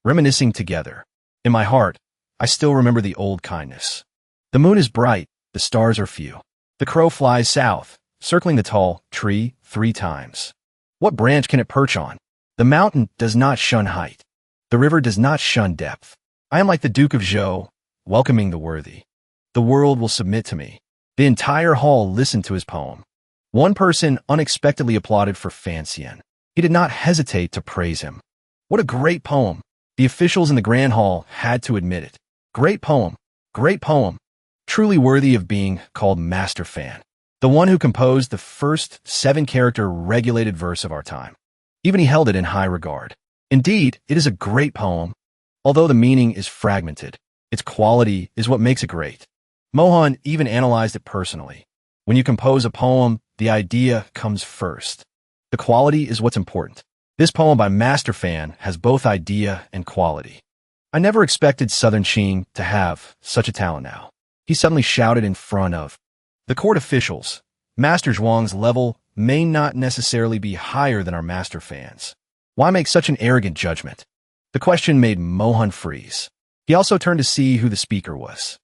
reminiscing together. In my heart, I still remember the old kindness. The moon is bright, the stars are few. The crow flies south, circling the tall tree 3 times. What branch can it perch on? The mountain does not shun height. The river does not shun depth. I am like the Duke of Zhou, welcoming the worthy. The world will submit to me. The entire hall listened to his poem. One person unexpectedly applauded for Fan Xian. He did not hesitate to praise him. What a great poem. The officials in the grand hall had to admit it. Great poem. Great poem. Truly worthy of being called Master Fan. the one who composed the first 7-character regulated verse of our time. Even he held it in high regard. Indeed, it is a great poem. Although the meaning is fragmented, its quality is what makes it great. Mohan even analyzed it personally. When you compose a poem, the idea comes first. The quality is what's important. This poem by Master Fan has both idea and quality. I never expected Southern Qing to have such a talent now. He suddenly shouted in front of the court officials. Master Zhuang's level may not necessarily be higher than our Master Fan's. Why make such an arrogant judgment? The question made Mohan freeze. He also turned to see who the speaker was.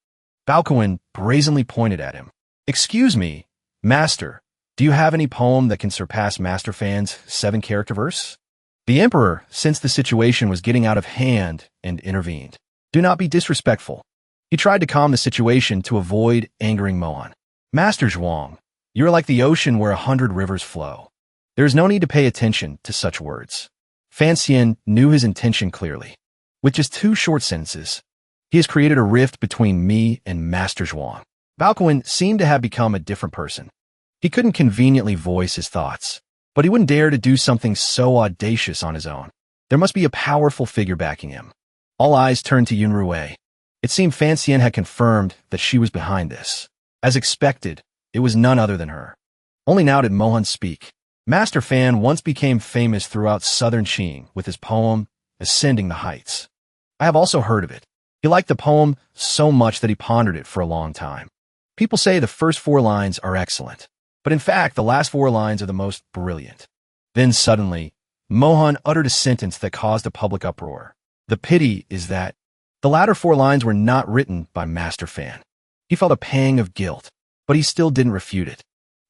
Baokuan brazenly pointed at him. Excuse me, Master, do you have any poem that can surpass Master Fan's 7-character verse? The emperor sensed the situation was getting out of hand and intervened. Do not be disrespectful. He tried to calm the situation to avoid angering Mohan. Master Zhuang, you are like the ocean where 100 rivers flow. There is no need to pay attention to such words. Fan Xian knew his intention clearly. With just 2 short sentences, he has created a rift between me and Master Zhuang. Baokuan seemed to have become a different person. He couldn't conveniently voice his thoughts, but he wouldn't dare to do something so audacious on his own. There must be a powerful figure backing him. All eyes turned to Yunruei. It seemed Fan Xian had confirmed that she was behind this. As expected, it was none other than her. Only now did Mohan speak. Master Fan once became famous throughout Southern Qing with his poem, Ascending the Heights. I have also heard of it. He liked the poem so much that he pondered it for a long time. People say the first 4 lines are excellent, but in fact, the last 4 lines are the most brilliant. Then suddenly, Mohan uttered a sentence that caused a public uproar. The pity is that the latter 4 lines were not written by Master Fan. He felt a pang of guilt, but he still didn't refute it.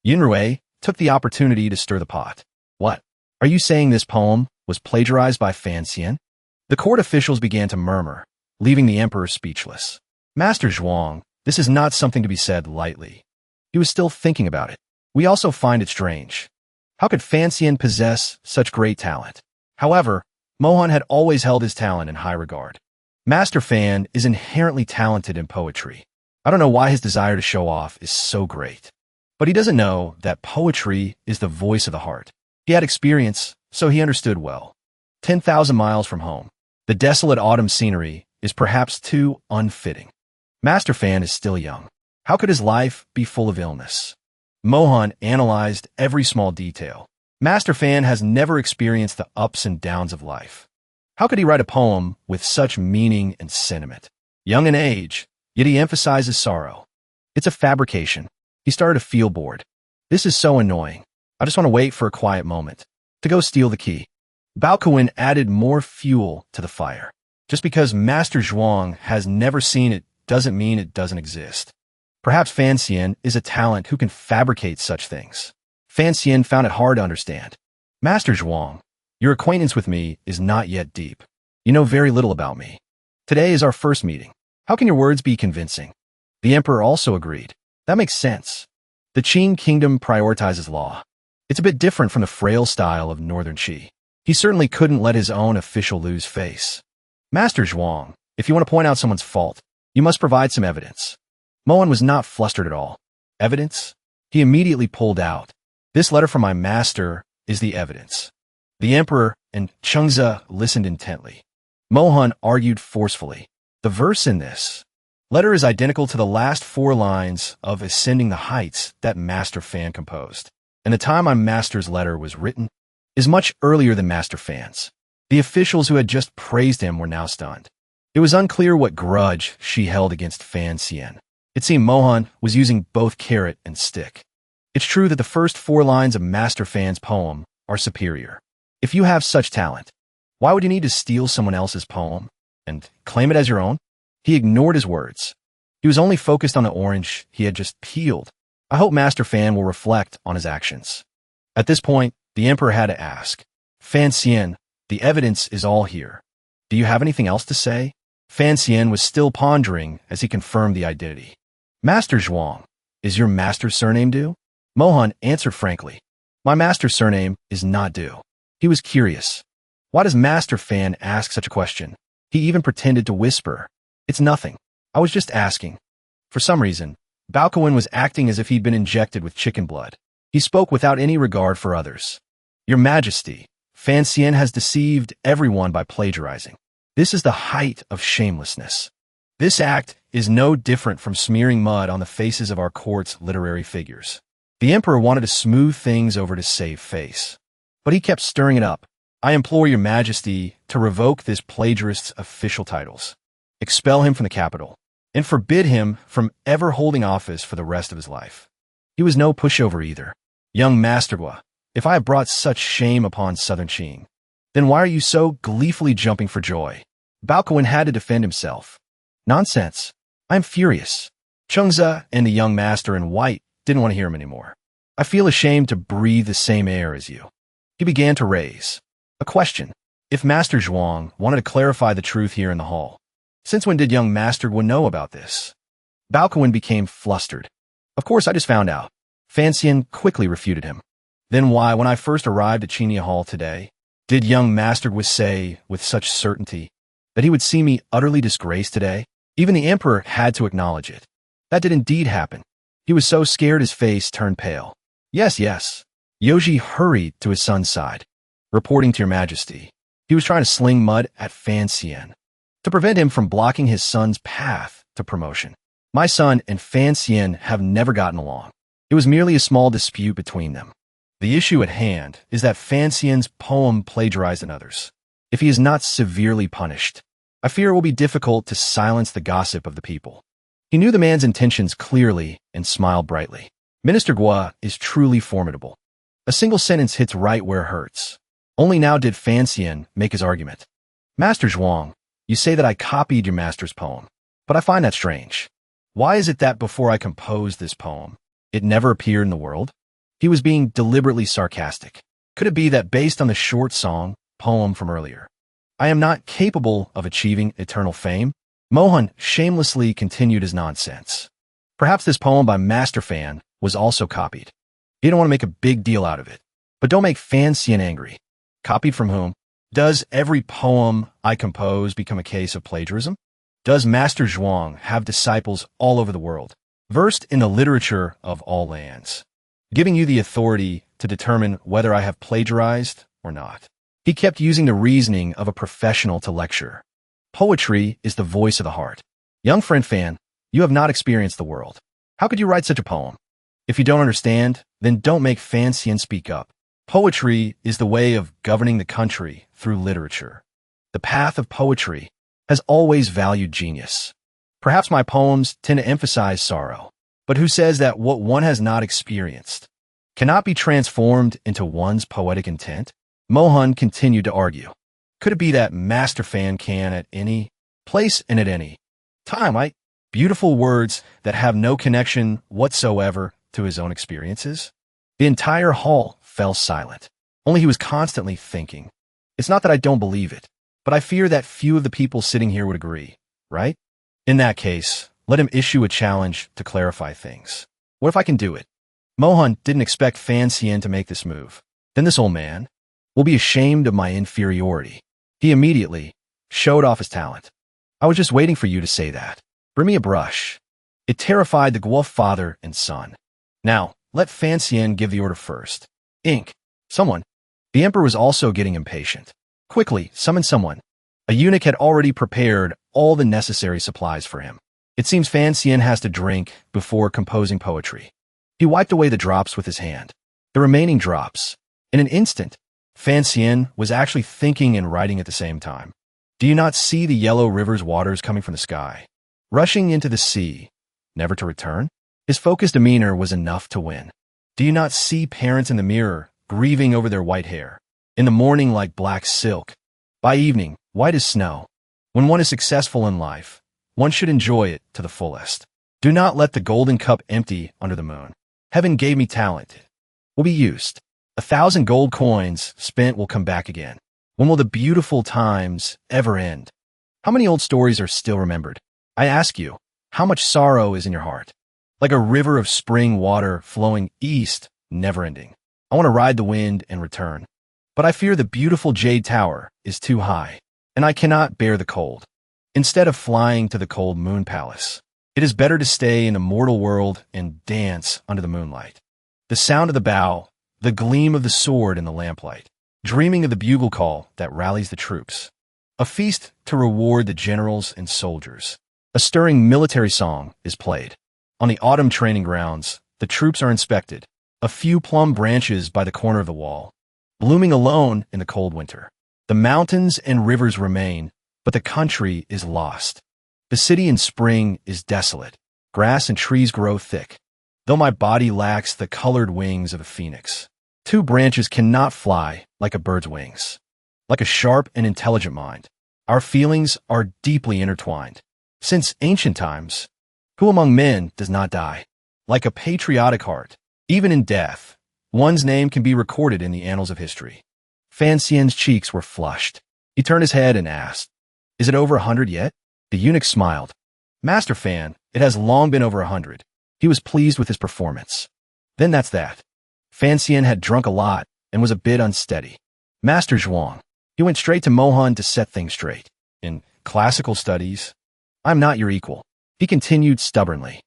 Yunruei took the opportunity to stir the pot. What? Are you saying this poem was plagiarized by Fan Xian? The court officials began to murmur, leaving the emperor speechless. Master Zhuang, this is not something to be said lightly. He was still thinking about it. We also find it strange. How could Fan Xian possess such great talent? However, Mohan had always held his talent in high regard. Master Fan is inherently talented in poetry. I don't know why his desire to show off is so great. But he doesn't know that poetry is the voice of the heart. He had experience, so he understood well. 10,000 miles from home, the desolate autumn scenery is perhaps too unfitting. Master Fan is still young. How could his life be full of illness? Mohan analyzed every small detail. Master Fan has never experienced the ups and downs of life. How could he write a poem with such meaning and sentiment? Young in age, yet he emphasizes sorrow. It's a fabrication. He started to feel bored. This is so annoying. I just want to wait for a quiet moment to go steal the key. Baokuan added more fuel to the fire. Just because Master Zhuang has never seen it doesn't mean it doesn't exist. Perhaps Fan Xian is a talent who can fabricate such things. Fan Xian found it hard to understand. Master Zhuang, your acquaintance with me is not yet deep. You know very little about me. Today is our first meeting. How can your words be convincing? The emperor also agreed. That makes sense. The Qing kingdom prioritizes law. It's a bit different from the frail style of Northern Qi. He certainly couldn't let his own official lose face. Master Zhuang, if you want to point out someone's fault, you must provide some evidence. Mohan was not flustered at all. Evidence? He immediately pulled out. This letter from my master is the evidence. The emperor and Chengze listened intently. Mohan argued forcefully. The verse in this letter is identical to the last 4 lines of Ascending the Heights that Master Fan composed. And the time my master's letter was written is much earlier than Master Fan's. The officials who had just praised him were now stunned. It was unclear what grudge she held against Fan Xian. It seemed Mohan was using both carrot and stick. It's true that the first 4 lines of Master Fan's poem are superior. If you have such talent, why would you need to steal someone else's poem and claim it as your own? He ignored his words. He was only focused on the orange he had just peeled. I hope Master Fan will reflect on his actions. At this point, the emperor had to ask, Fan Xian, the evidence is all here. Do you have anything else to say? Fan Xian was still pondering as he confirmed the identity. Master Zhuang, is your master's surname Du? Mohan answered frankly. My master's surname is not Du. He was curious. Why does Master Fan ask such a question? He even pretended to whisper. It's nothing. I was just asking. For some reason, Baokuin was acting as if he'd been injected with chicken blood. He spoke without any regard for others. Your Majesty, Fancian has deceived everyone by plagiarizing. This is the height of shamelessness. This act is no different from smearing mud on the faces of our court's literary figures. The emperor wanted to smooth things over to save face, but he kept stirring it up. I implore your Majesty to revoke this plagiarist's official titles, expel him from the capital, and forbid him from ever holding office for the rest of his life. He was no pushover either. Young Mastergua, if I have brought such shame upon Southern Qing, then why are you so gleefully jumping for joy? Baokuin had to defend himself. Nonsense. I am furious. Chengze and the young master in white didn't want to hear him anymore. I feel ashamed to breathe the same air as you. He began to raise a question. If Master Zhuang wanted to clarify the truth here in the hall, since when did young Master Gua know about this? Baokuin became flustered. Of course, I just found out. Fancian quickly refuted him. Then why, when I first arrived at Chinia Hall today, did young Master Gua say with such certainty that he would see me utterly disgraced today? Even the emperor had to acknowledge it. That did indeed happen. He was so scared his face turned pale. Yes, yes. Yoji hurried to his son's side, reporting to your Majesty. He was trying to sling mud at Fancian to prevent him from blocking his son's path to promotion. My son and Fancian have never gotten along. It was merely a small dispute between them. The issue at hand is that Fancian's poem plagiarized another's. If he is not severely punished, I fear it will be difficult to silence the gossip of the people. He knew the man's intentions clearly and smiled brightly. Minister Gua is truly formidable. A single sentence hits right where it hurts. Only now did Fancian make his argument. Master Zhuang, you say that I copied your master's poem, but I find that strange. Why is it that before I composed this poem, it never appeared in the world? He was being deliberately sarcastic. Could it be that based on the short poem from earlier, I am not capable of achieving eternal fame? Mohan shamelessly continued his nonsense. Perhaps this poem by Master Fan was also copied. He didn't want to make a big deal out of it. But don't make Fancian angry. Copied from whom? Does every poem I compose become a case of plagiarism? Does Master Zhuang have disciples all over the world, versed in the literature of all lands, giving you the authority to determine whether I have plagiarized or not? He kept using the reasoning of a professional to lecture. Poetry is the voice of the heart. Young friend Fan, you have not experienced the world. How could you write such a poem? If you don't understand, then don't make Fancian speak up. Poetry is the way of governing the country through literature. The path of poetry has always valued genius. Perhaps my poems tend to emphasize sorrow, but who says that what one has not experienced cannot be transformed into one's poetic intent? Mohan continued to argue. Could it be that Master Fan can at any place and at any time write beautiful words that have no connection whatsoever to his own experiences? The entire hall fell silent. Only he was constantly thinking. It's not that I don't believe it, but I fear that few of the people sitting here would agree, right? In that case, let him issue a challenge to clarify things. What if I can do it? Mohan didn't expect Fancian to make this move. Then this old man will be ashamed of my inferiority. He immediately showed off his talent. I was just waiting for you to say that. Bring me a brush. It terrified the Guelph father and son. Now, let Fancian give the order first. Ink. Someone. The emperor was also getting impatient. Quickly, summon someone. A eunuch had already prepared all the necessary supplies for him. It seems Fancian has to drink before composing poetry. He wiped away the drops with his hand. The remaining drops. In an instant, Fancian was actually thinking and writing at the same time. Do you not see the yellow river's waters coming from the sky, rushing into the sea, never to return? His focused demeanor was enough to win. Do you not see parents in the mirror, grieving over their white hair? In the morning like black silk, by evening, white as snow. When one is successful in life, one should enjoy it to the fullest. Do not let the golden cup empty under the moon. Heaven gave me talent. It will be used. 1,000 gold coins spent will come back again. When will the beautiful times ever end? How many old stories are still remembered? I ask you, how much sorrow is in your heart? Like a river of spring water flowing east, never ending. I want to ride the wind and return. But I fear the beautiful jade tower is too high, and I cannot bear the cold. Instead of flying to the cold moon palace, It is better to stay in the mortal world and dance under the moonlight. The sound of the bow, the gleam of the sword in the lamplight, dreaming of the bugle call that rallies the troops. A feast to reward the generals and soldiers. A stirring military song is played. On the autumn training grounds, the troops are inspected. A few plum branches by the corner of the wall, blooming alone in the cold winter. The mountains and rivers remain, but the country is lost. The city in spring is desolate. Grass and trees grow thick, though my body lacks the colored wings of a phoenix. Two branches cannot fly like a bird's wings. Like a sharp and intelligent mind, our feelings are deeply intertwined. Since ancient times, who among men does not die? Like a patriotic heart, even in death, one's name can be recorded in the annals of history. Fan Xian's cheeks were flushed. He turned his head and asked, "Is it over 100 yet?" The eunuch smiled. "Master Fan, it has long been over 100. He was pleased with his performance. Then that's that. Fan Xian had drunk a lot and was a bit unsteady. Master Zhuang, he went straight to Mohan to set things straight. In classical studies, I'm not your equal. He continued stubbornly.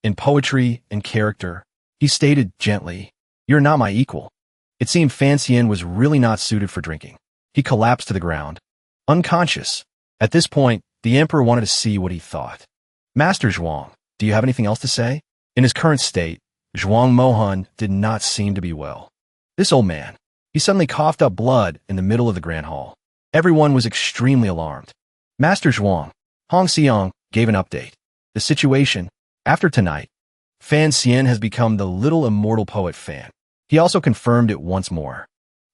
In poetry and character, he stated gently, "You're not my equal." It seemed Fan Xian was really not suited for drinking. He collapsed to the ground, unconscious. At this point, the emperor wanted to see what he thought. "Master Zhuang, do you have anything else to say?" In his current state, Zhuang Mohan did not seem to be well. This old man, he suddenly coughed up blood in the middle of the grand hall. Everyone was extremely alarmed. Master Zhuang, Hong Xiang, gave an update. The situation, after tonight, Fan Xian has become the little immortal poet Fan. He also confirmed it once more.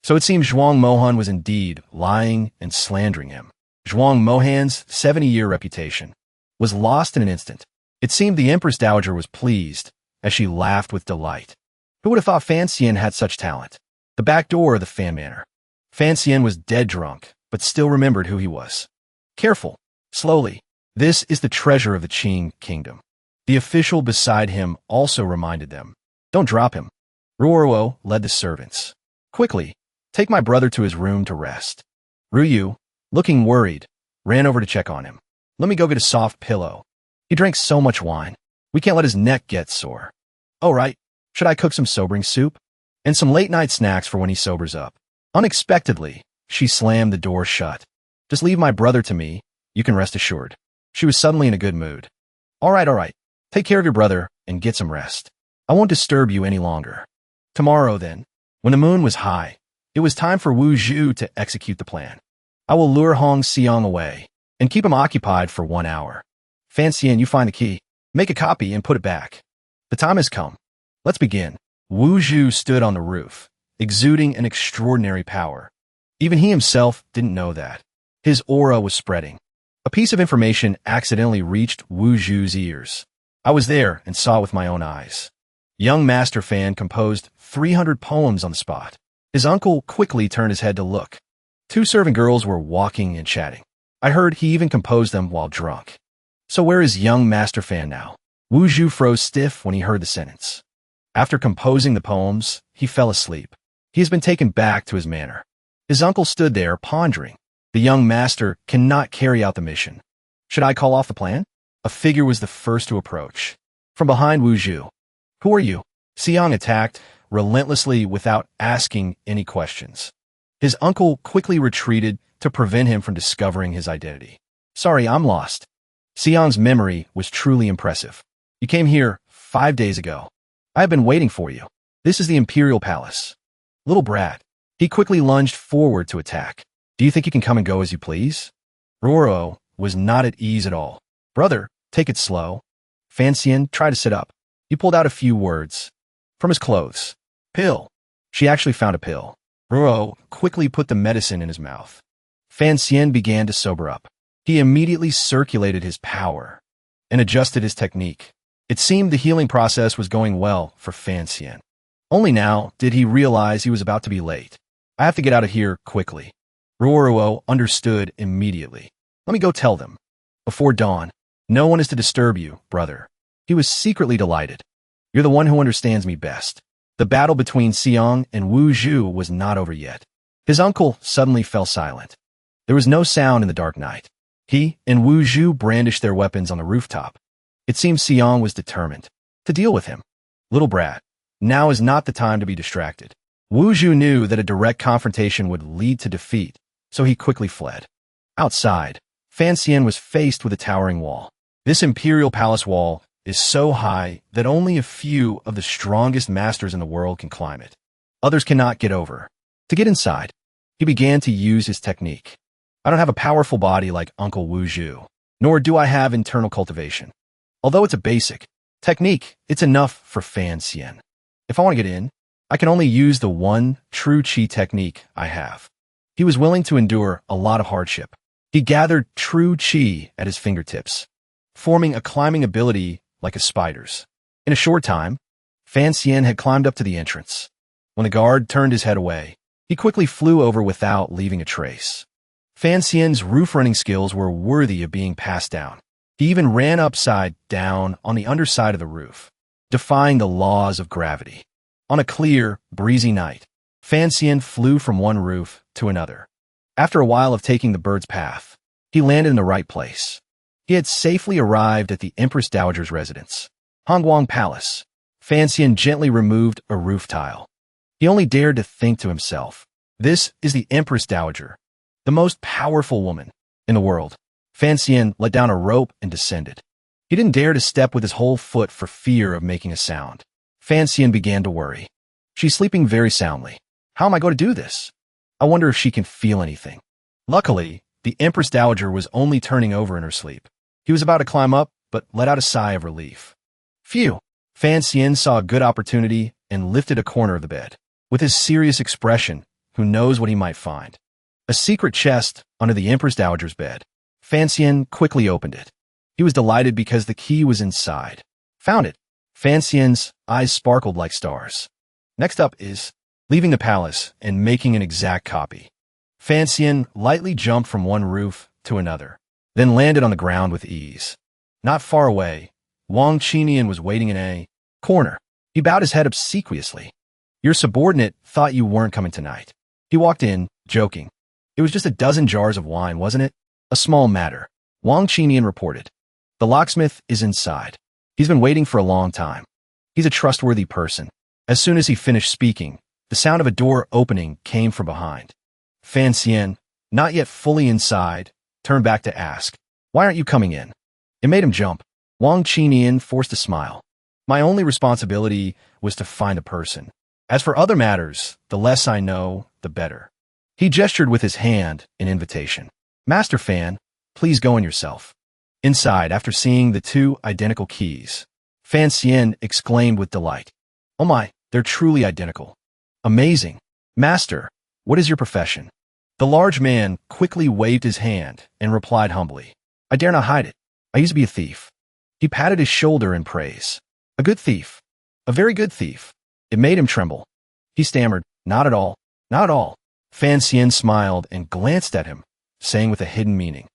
So it seems Zhuang Mohan was indeed lying and slandering him. Zhuang Mohan's 70-year reputation was lost in an instant. It seemed the Empress Dowager was pleased, as she laughed with delight. Who would have thought Fan Xian had such talent? The back door of the Fan Manor. Fan Xian was dead drunk, but still remembered who he was. Careful, slowly. This is the treasure of the Qing kingdom. The official beside him also reminded them. Don't drop him. Ruoruo led the servants. Quickly, take my brother to his room to rest. Ruyu, looking worried, ran over to check on him. Let me go get a soft pillow. He drank so much wine. We can't let his neck get sore. Oh, right. Should I cook some sobering soup? And some late-night snacks for when he sobers up. Unexpectedly, she slammed the door shut. Just leave my brother to me. You can rest assured. She was suddenly in a good mood. All right. Take care of your brother and get some rest. I won't disturb you any longer. Tomorrow, then, when the moon was high, it was time for Wu Zhu to execute the plan. I will lure Hong Xiang away and keep him occupied for 1 hour. Fan Xian, you find the key. Make a copy and put it back. The time has come. Let's begin. Wu Zhu stood on the roof, exuding an extraordinary power. Even he himself didn't know that. His aura was spreading. A piece of information accidentally reached Wu Zhu's ears. I was there and saw it with my own eyes. Young Master Fan composed 300 poems on the spot. His uncle quickly turned his head to look. 2 servant girls were walking and chatting. I heard he even composed them while drunk. So where is young Master Fan now? Wu Zhu froze stiff when he heard the sentence. After composing the poems, he fell asleep. He has been taken back to his manor. His uncle stood there pondering. The young master cannot carry out the mission. Should I call off the plan? A figure was the first to approach. From behind Wu Zhu. Who are you? Xiang attacked, relentlessly without asking any questions. His uncle quickly retreated to prevent him from discovering his identity. Sorry, I'm lost. Xiang's memory was truly impressive. You came here 5 days ago. I have been waiting for you. This is the Imperial Palace. Little brat. He quickly lunged forward to attack. Do you think you can come and go as you please? Ruoro was not at ease at all. Brother, take it slow. Fan Xian, try to sit up. He pulled out a few words from his clothes. Pill. She actually found a pill. Ruoro quickly put the medicine in his mouth. Fan Xian began to sober up. He immediately circulated his power and adjusted his technique. It seemed the healing process was going well for Fan Xian. Only now did he realize he was about to be late. I have to get out of here quickly. Ruoruo understood immediately. Let me go tell them. Before dawn, no one is to disturb you, brother. He was secretly delighted. You're the one who understands me best. The battle between Xiang and Wu Zhu was not over yet. His uncle suddenly fell silent. There was no sound in the dark night. He and Wu Zhu brandished their weapons on the rooftop. It seemed Xiang was determined to deal with him. Little brat, now is not the time to be distracted. Wuhu knew that a direct confrontation would lead to defeat, so he quickly fled. Outside, Fanxian was faced with a towering wall. This imperial palace wall is so high that only a few of the strongest masters in the world can climb it. Others cannot get over. To get inside, he began to use his technique. I don't have a powerful body like Uncle Wuhu, nor do I have internal cultivation. Although it's a basic technique, it's enough for Fanxian. If I want to get in, I can only use the one true chi technique I have. He was willing to endure a lot of hardship. He gathered true chi at his fingertips, forming a climbing ability like a spider's. In a short time, Fanxian had climbed up to the entrance. When the guard turned his head away, he quickly flew over without leaving a trace. Fanxian's roof-running skills were worthy of being passed down. He even ran upside down on the underside of the roof, defying the laws of gravity. On a clear, breezy night, Fanxian flew from one roof to another. After a while of taking the bird's path, he landed in the right place. He had safely arrived at the Empress Dowager's residence, Hongguang Palace. Fanxian gently removed a roof tile. He only dared to think to himself, this is the Empress Dowager, the most powerful woman in the world. Fanxian let down a rope and descended. He didn't dare to step with his whole foot for fear of making a sound. Fanxian began to worry. She's sleeping very soundly. How am I going to do this? I wonder if she can feel anything. Luckily, the Empress Dowager was only turning over in her sleep. He was about to climb up, but let out a sigh of relief. Phew! Fanxian saw a good opportunity and lifted a corner of the bed. With his serious expression, who knows what he might find? A secret chest under the Empress Dowager's bed. Fanxian quickly opened it. He was delighted because the key was inside. Found it. Fanxian's eyes sparkled like stars. Next up is leaving the palace and making an exact copy. Fanxian lightly jumped from one roof to another, then landed on the ground with ease. Not far away, Wang Qinian was waiting in a corner. He bowed his head obsequiously. Your subordinate thought you weren't coming tonight. He walked in, joking. It was just a dozen jars of wine, wasn't it? A small matter. Wang Qinian reported. The locksmith is inside. He's been waiting for a long time. He's a trustworthy person. As soon as he finished speaking, the sound of a door opening came from behind. Fanxian, not yet fully inside, turned back to ask, why aren't you coming in? It made him jump. Wang Qinian forced a smile. My only responsibility was to find a person. As for other matters, the less I know, the better. He gestured with his hand in invitation. Master Fan, please go in yourself. Inside, after seeing the two identical keys, Fanxian exclaimed with delight. Oh my, they're truly identical. Amazing. Master, what is your profession? The large man quickly waved his hand and replied humbly. I dare not hide it. I used to be a thief. He patted his shoulder in praise. A good thief. A very good thief. It made him tremble. He stammered, not at all, not at all. Fanxian smiled and glanced at him, saying with a hidden meaning,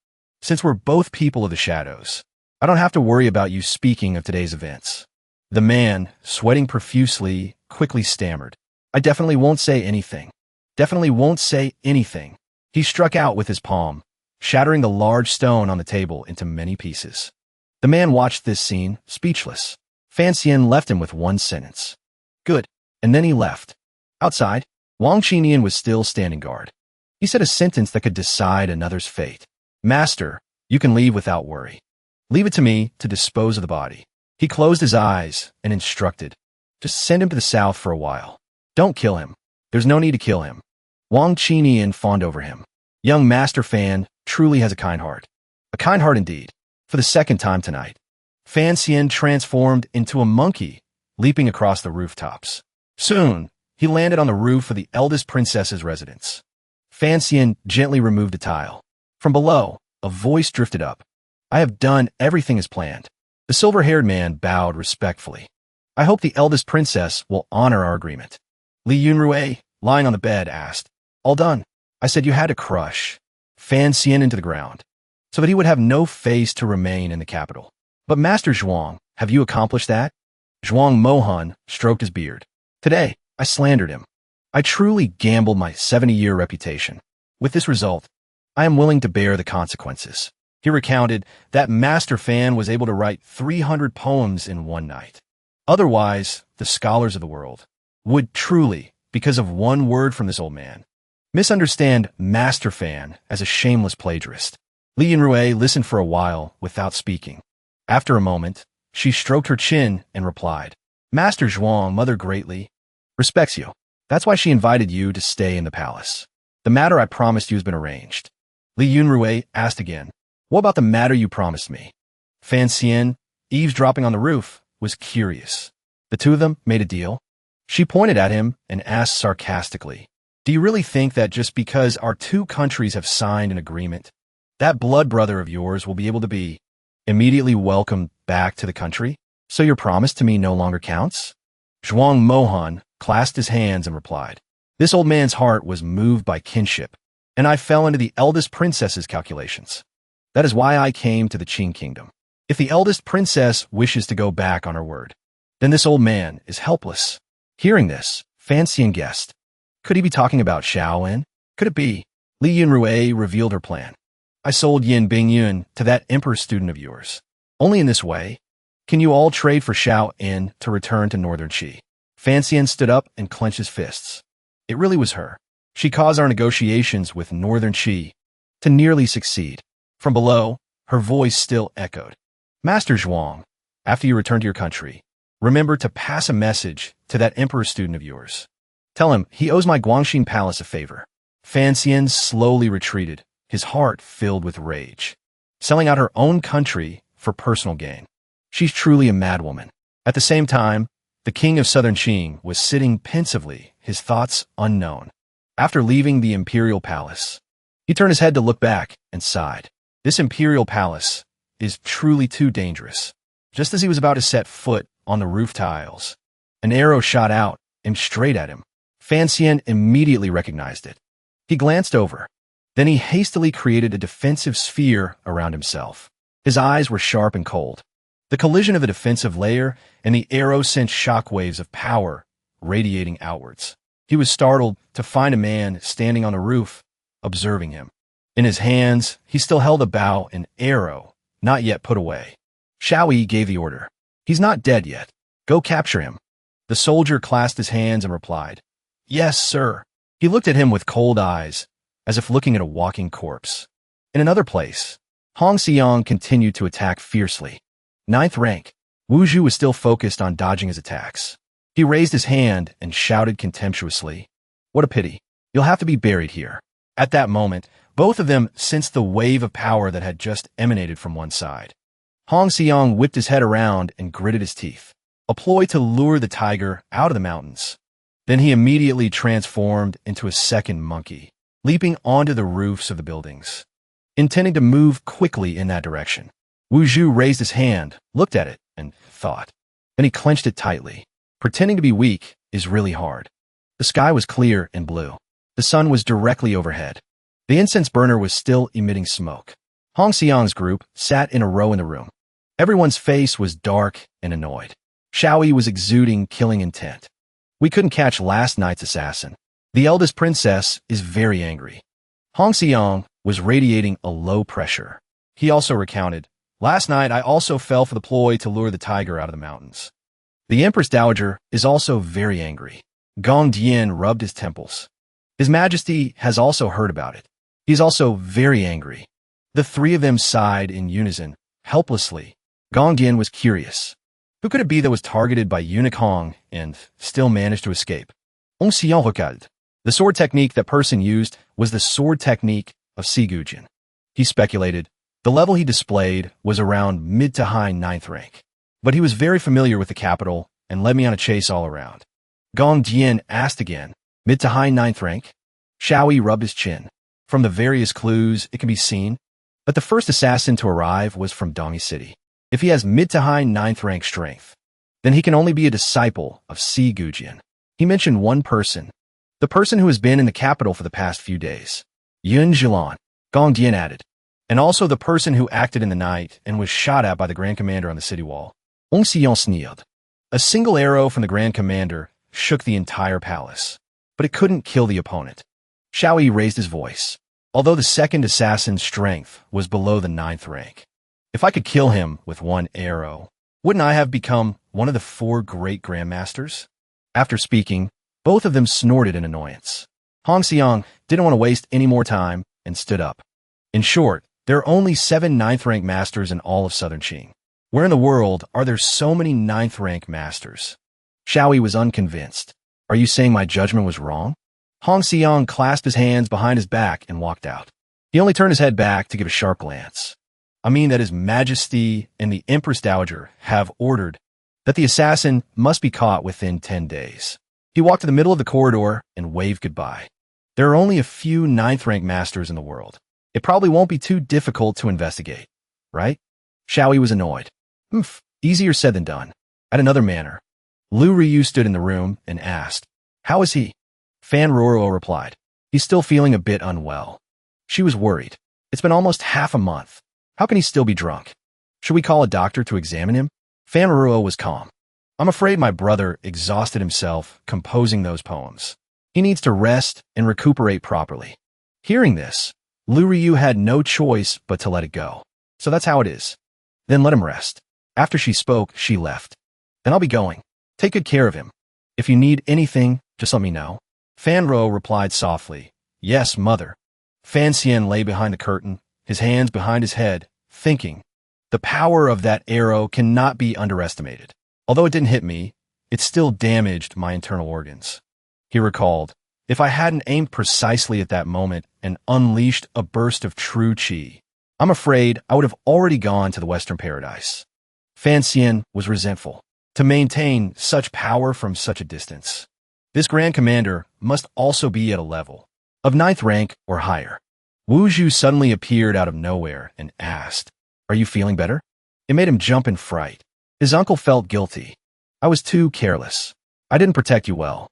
since we're both people of the shadows, I don't have to worry about you speaking of today's events. The man, sweating profusely, quickly stammered. I definitely won't say anything. Definitely won't say anything. He struck out with his palm, shattering the large stone on the table into many pieces. The man watched this scene, speechless. Fanxian left him with one sentence. Good. And then he left. Outside, Wang Qinian was still standing guard. He said a sentence that could decide another's fate. Master, you can leave without worry. Leave it to me to dispose of the body. He closed his eyes and instructed. Just send him to the south for a while. Don't kill him. There's no need to kill him. Wang Qinian fawned over him. Young Master Fan truly has a kind heart. A kind heart indeed. For the second time tonight, Fanxian transformed into a monkey, leaping across the rooftops. Soon, he landed on the roof of the eldest princess's residence. Fanxian gently removed a tile. From below, a voice drifted up. I have done everything as planned. The silver-haired man bowed respectfully. I hope the eldest princess will honor our agreement. Li Yunrui, lying on the bed, asked, all done. I said you had to crush Fanxian into the ground, so that he would have no face to remain in the capital. But Master Zhuang, have you accomplished that? Zhuang Mohan stroked his beard. Today, I slandered him. I truly gambled my 70-year reputation. With this result, I am willing to bear the consequences. He recounted that Master Fan was able to write 300 poems in one night. Otherwise, the scholars of the world would truly, because of one word from this old man, misunderstand Master Fan as a shameless plagiarist. Li Yunrui listened for a while without speaking. After a moment, she stroked her chin and replied, Master Zhuang, Mother greatly respects you. That's why she invited you to stay in the palace. The matter I promised you has been arranged. Li Yunrui asked again, what about the matter you promised me? Fan Xian, eavesdropping on the roof, was curious. The two of them made a deal. She pointed at him and asked sarcastically, do you really think that just because our two countries have signed an agreement, that blood brother of yours will be able to be immediately welcomed back to the country? So your promise to me no longer counts? Zhuang Mohan clasped his hands and replied, this old man's heart was moved by kinship, and I fell into the eldest princess's calculations. That is why I came to the Qing kingdom. If the eldest princess wishes to go back on her word, then this old man is helpless. Hearing this, Fan Xian guessed. Could he be talking about Xiaoan? Could it be? Li Yunrui revealed her plan. I sold Yin Bingyun to that emperor student of yours. Only in this way can you all trade for Xiaoan to return to northern Qi. Fan Xian stood up and clenched his fists. It really was her. She caused our negotiations with northern Qi to nearly succeed. From below, her voice still echoed. Master Zhuang, after you return to your country, remember to pass a message to that emperor student of yours. Tell him he owes my Guangxin palace a favor. Fan Xian slowly retreated, his heart filled with rage. Selling out her own country for personal gain. She's truly a madwoman. At the same time, the king of southern Qing was sitting pensively, his thoughts unknown. After leaving the imperial palace, he turned his head to look back and sighed. This imperial palace is truly too dangerous. Just as he was about to set foot on the roof tiles, an arrow shot out, aimed straight at him. Fan Xian immediately recognized it. He glanced over. Then he hastily created a defensive sphere around himself. His eyes were sharp and cold. The collision of a defensive layer and the arrow sent shockwaves of power radiating outwards. He was startled to find a man standing on the roof, observing him. In his hands, he still held a bow and arrow, not yet put away. Xiao Yi gave the order. He's not dead yet. Go capture him. The soldier clasped his hands and replied, Yes, sir. He looked at him with cold eyes, as if looking at a walking corpse. In another place, Hong Xiang continued to attack fiercely. 9th rank, Wuhu was still focused on dodging his attacks. He raised his hand and shouted contemptuously, What a pity. You'll have to be buried here. At that moment, both of them sensed the wave of power that had just emanated from one side. Hong Xiang whipped his head around and gritted his teeth, a ploy to lure the tiger out of the mountains. Then he immediately transformed into a second monkey, leaping onto the roofs of the buildings, intending to move quickly in that direction. Wuhu raised his hand, looked at it, and thought. Then he clenched it tightly. Pretending to be weak is really hard. The sky was clear and blue. The sun was directly overhead. The incense burner was still emitting smoke. Hong Xiang's group sat in a row in the room. Everyone's face was dark and annoyed. Xiao Yi was exuding killing intent. We couldn't catch last night's assassin. The eldest princess is very angry. Hong Xiang was radiating a low pressure. He also recounted, Last night I also fell for the ploy to lure the tiger out of the mountains. The Empress Dowager is also very angry. Gong Dian rubbed his temples. His Majesty has also heard about it. He's also very angry. The three of them sighed in unison, helplessly. Gong Dian was curious. Who could it be that was targeted by Eunuch Hong and still managed to escape? On Xiang recalled. The sword technique that person used was the sword technique of Sigujin. He speculated. The level he displayed was around mid to high 9th rank. But he was very familiar with the capital and led me on a chase all around. Gong Dian asked again, mid to high 9th rank? Xiao Yi rubbed his chin. From the various clues, it can be seen that the first assassin to arrive was from Dongi City. If he has mid to high 9th rank strength, then he can only be a disciple of Si Gujian. He mentioned one person, the person who has been in the capital for the past few days. Yun Zhilan, Gong Dian added, and also the person who acted in the night and was shot at by the Grand Commander on the city wall. On Xiang sneered. A single arrow from the Grand Commander shook the entire palace, but it couldn't kill the opponent. Xiao Yi raised his voice. although the second assassin's strength was below the 9th rank. If I could kill him with one arrow, wouldn't I have become one of the 4 great grandmasters? After speaking, both of them snorted in annoyance. Hong Xiang didn't want to waste any more time and stood up. In short, there are only 7 9th-rank masters in all of Southern Qing. Where in the world are there so many 9th-rank masters? Xiaoyi was unconvinced. Are you saying my judgment was wrong? Hong Xiang clasped his hands behind his back and walked out. He only turned his head back to give a sharp glance. I mean that His Majesty and the Empress Dowager have ordered that the assassin must be caught within 10 days. He walked to the middle of the corridor and waved goodbye. There are only a few 9th-rank masters in the world. It probably won't be too difficult to investigate, right? Xiaoyi was annoyed. Easier said than done. At another manor, Lu Ryu stood in the room and asked, "How is he?" Fan Ruoro replied, "He's still feeling a bit unwell." She was worried. It's been almost half a month. How can he still be drunk? Should we call a doctor to examine him? Fan Ruoro was calm. I'm afraid my brother exhausted himself composing those poems. He needs to rest and recuperate properly. Hearing this, Lu Ryu had no choice but to let it go. So that's how it is. Then let him rest. After she spoke, she left. Then I'll be going. Take good care of him. If you need anything, just let me know. Fan Ro replied softly, "Yes, mother." Fan Xian lay behind the curtain, his hands behind his head, thinking. The power of that arrow cannot be underestimated. Although it didn't hit me, it still damaged my internal organs. He recalled, if I hadn't aimed precisely at that moment and unleashed a burst of true qi, I'm afraid I would have already gone to the Western Paradise. Fan Xian was resentful. To maintain such power from such a distance, this Grand Commander must also be at a level of 9th rank or higher. Wuhu suddenly appeared out of nowhere and asked, "Are you feeling better?" It made him jump in fright. His uncle felt guilty. "I was too careless. I didn't protect you well."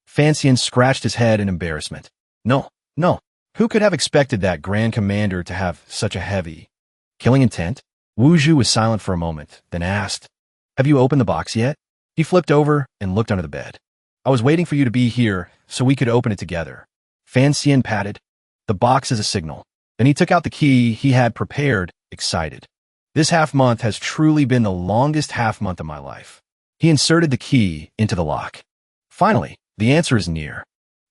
Fan Xian scratched his head in embarrassment. No. Who could have expected that Grand Commander to have such a heavy killing intent? Wuhu was silent for a moment, then asked, "Have you opened the box yet?" He flipped over and looked under the bed. "I was waiting for you to be here so we could open it together." Fan Xian patted the box as a signal. Then he took out the key he had prepared, excited. This half-month has truly been the longest half-month of my life. He inserted the key into the lock. Finally, the answer is near.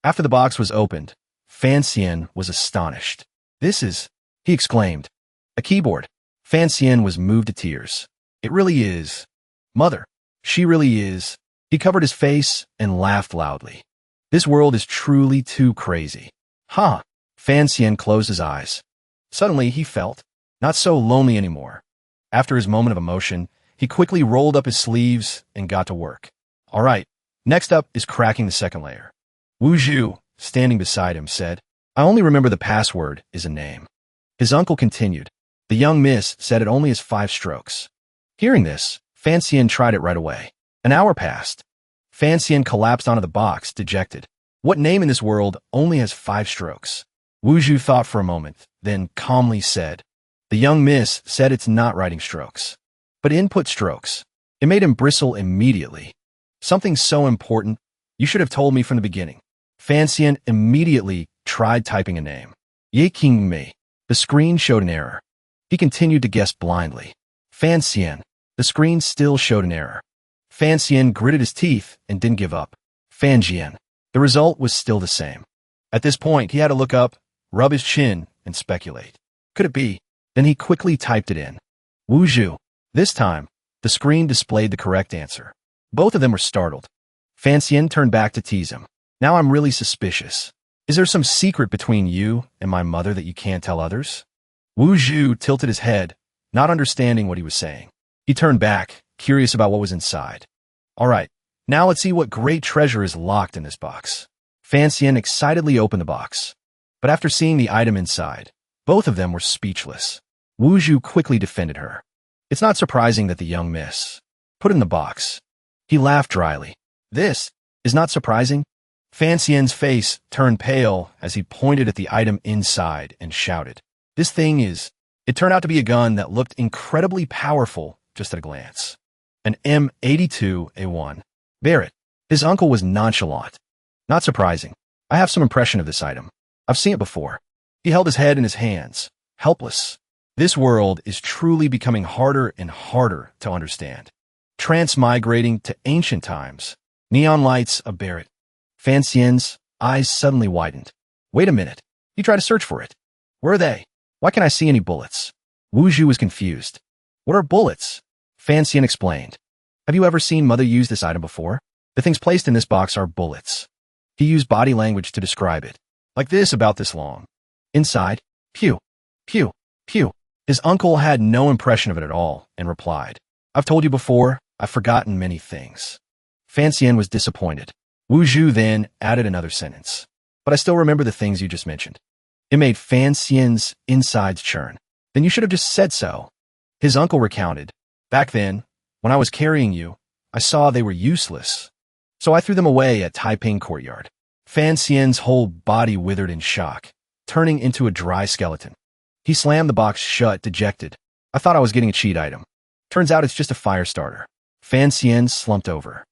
After the box was opened, Fan Xian was astonished. "This is," he exclaimed, "a keyboard." Fan Xian was moved to tears. "It really is. Mother, she really is." He covered his face and laughed loudly. "This world is truly too crazy." Ha! Fan Xian closed his eyes. Suddenly, he felt not so lonely anymore. After his moment of emotion, he quickly rolled up his sleeves and got to work. All right, next up is cracking the second layer. Wuhu, standing beside him, said, "I only remember the password is a name." His uncle continued. The young miss said it only has 5 strokes. Hearing this, Fan Xian tried it right away. An hour passed. Fan Xian collapsed onto the box, dejected. What name in this world only has 5 strokes? Wuhu thought for a moment, then calmly said, "The young miss said it's not writing strokes, but input strokes." It made him bristle immediately. Something so important, you should have told me from the beginning. Fan Xian immediately tried typing a name. Ye King Mei. The screen showed an error. He continued to guess blindly. Fan Xian. The screen still showed an error. Fan Xian gritted his teeth and didn't give up. Fan Jian. The result was still the same. At this point, he had to look up, rub his chin, and speculate. Could it be? Then he quickly typed it in. Wuhu. This time, the screen displayed the correct answer. Both of them were startled. Fan Xian turned back to tease him. "Now I'm really suspicious. Is there some secret between you and my mother that you can't tell others?" Wuhu tilted his head, not understanding what he was saying. He turned back, curious about what was inside. All right, now let's see what great treasure is locked in this box. Fan Xian excitedly opened the box. But after seeing the item inside, both of them were speechless. Wuhu quickly defended her. It's not surprising that the young miss put it in the box. He laughed dryly. This is not surprising. Fan Xian's face turned pale as he pointed at the item inside and shouted, "This thing is..." It turned out to be a gun that looked incredibly powerful just at a glance. An M82A1. Barrett. His uncle was nonchalant. "Not surprising. I have some impression of this item. I've seen it before." He held his head in his hands, helpless. This world is truly becoming harder and harder to understand. Transmigrating to ancient times. Neon lights of Barrett. Fan Xian's eyes suddenly widened. Wait a minute. He tried to search for it. Where are they? Why can't I see any bullets? Wuhu was confused. What are bullets? Fan Xian explained. Have you ever seen Mother use this item before? The things placed in this box are bullets. He used body language to describe it. Like this, about this long. Inside, pew, pew, pew. His uncle had no impression of it at all and replied, I've told you before, I've forgotten many things. Fan Xian was disappointed. Wuhu then added another sentence. But I still remember the things you just mentioned. It made Fan Xian's insides churn. Then you should have just said so. His uncle recounted. Back then, when I was carrying you, I saw they were useless. So I threw them away at Taiping Courtyard. Fan Xian's whole body withered in shock, turning into a dry skeleton. He slammed the box shut, dejected. I thought I was getting a cheat item. Turns out it's just a fire starter. Fan Xian slumped over.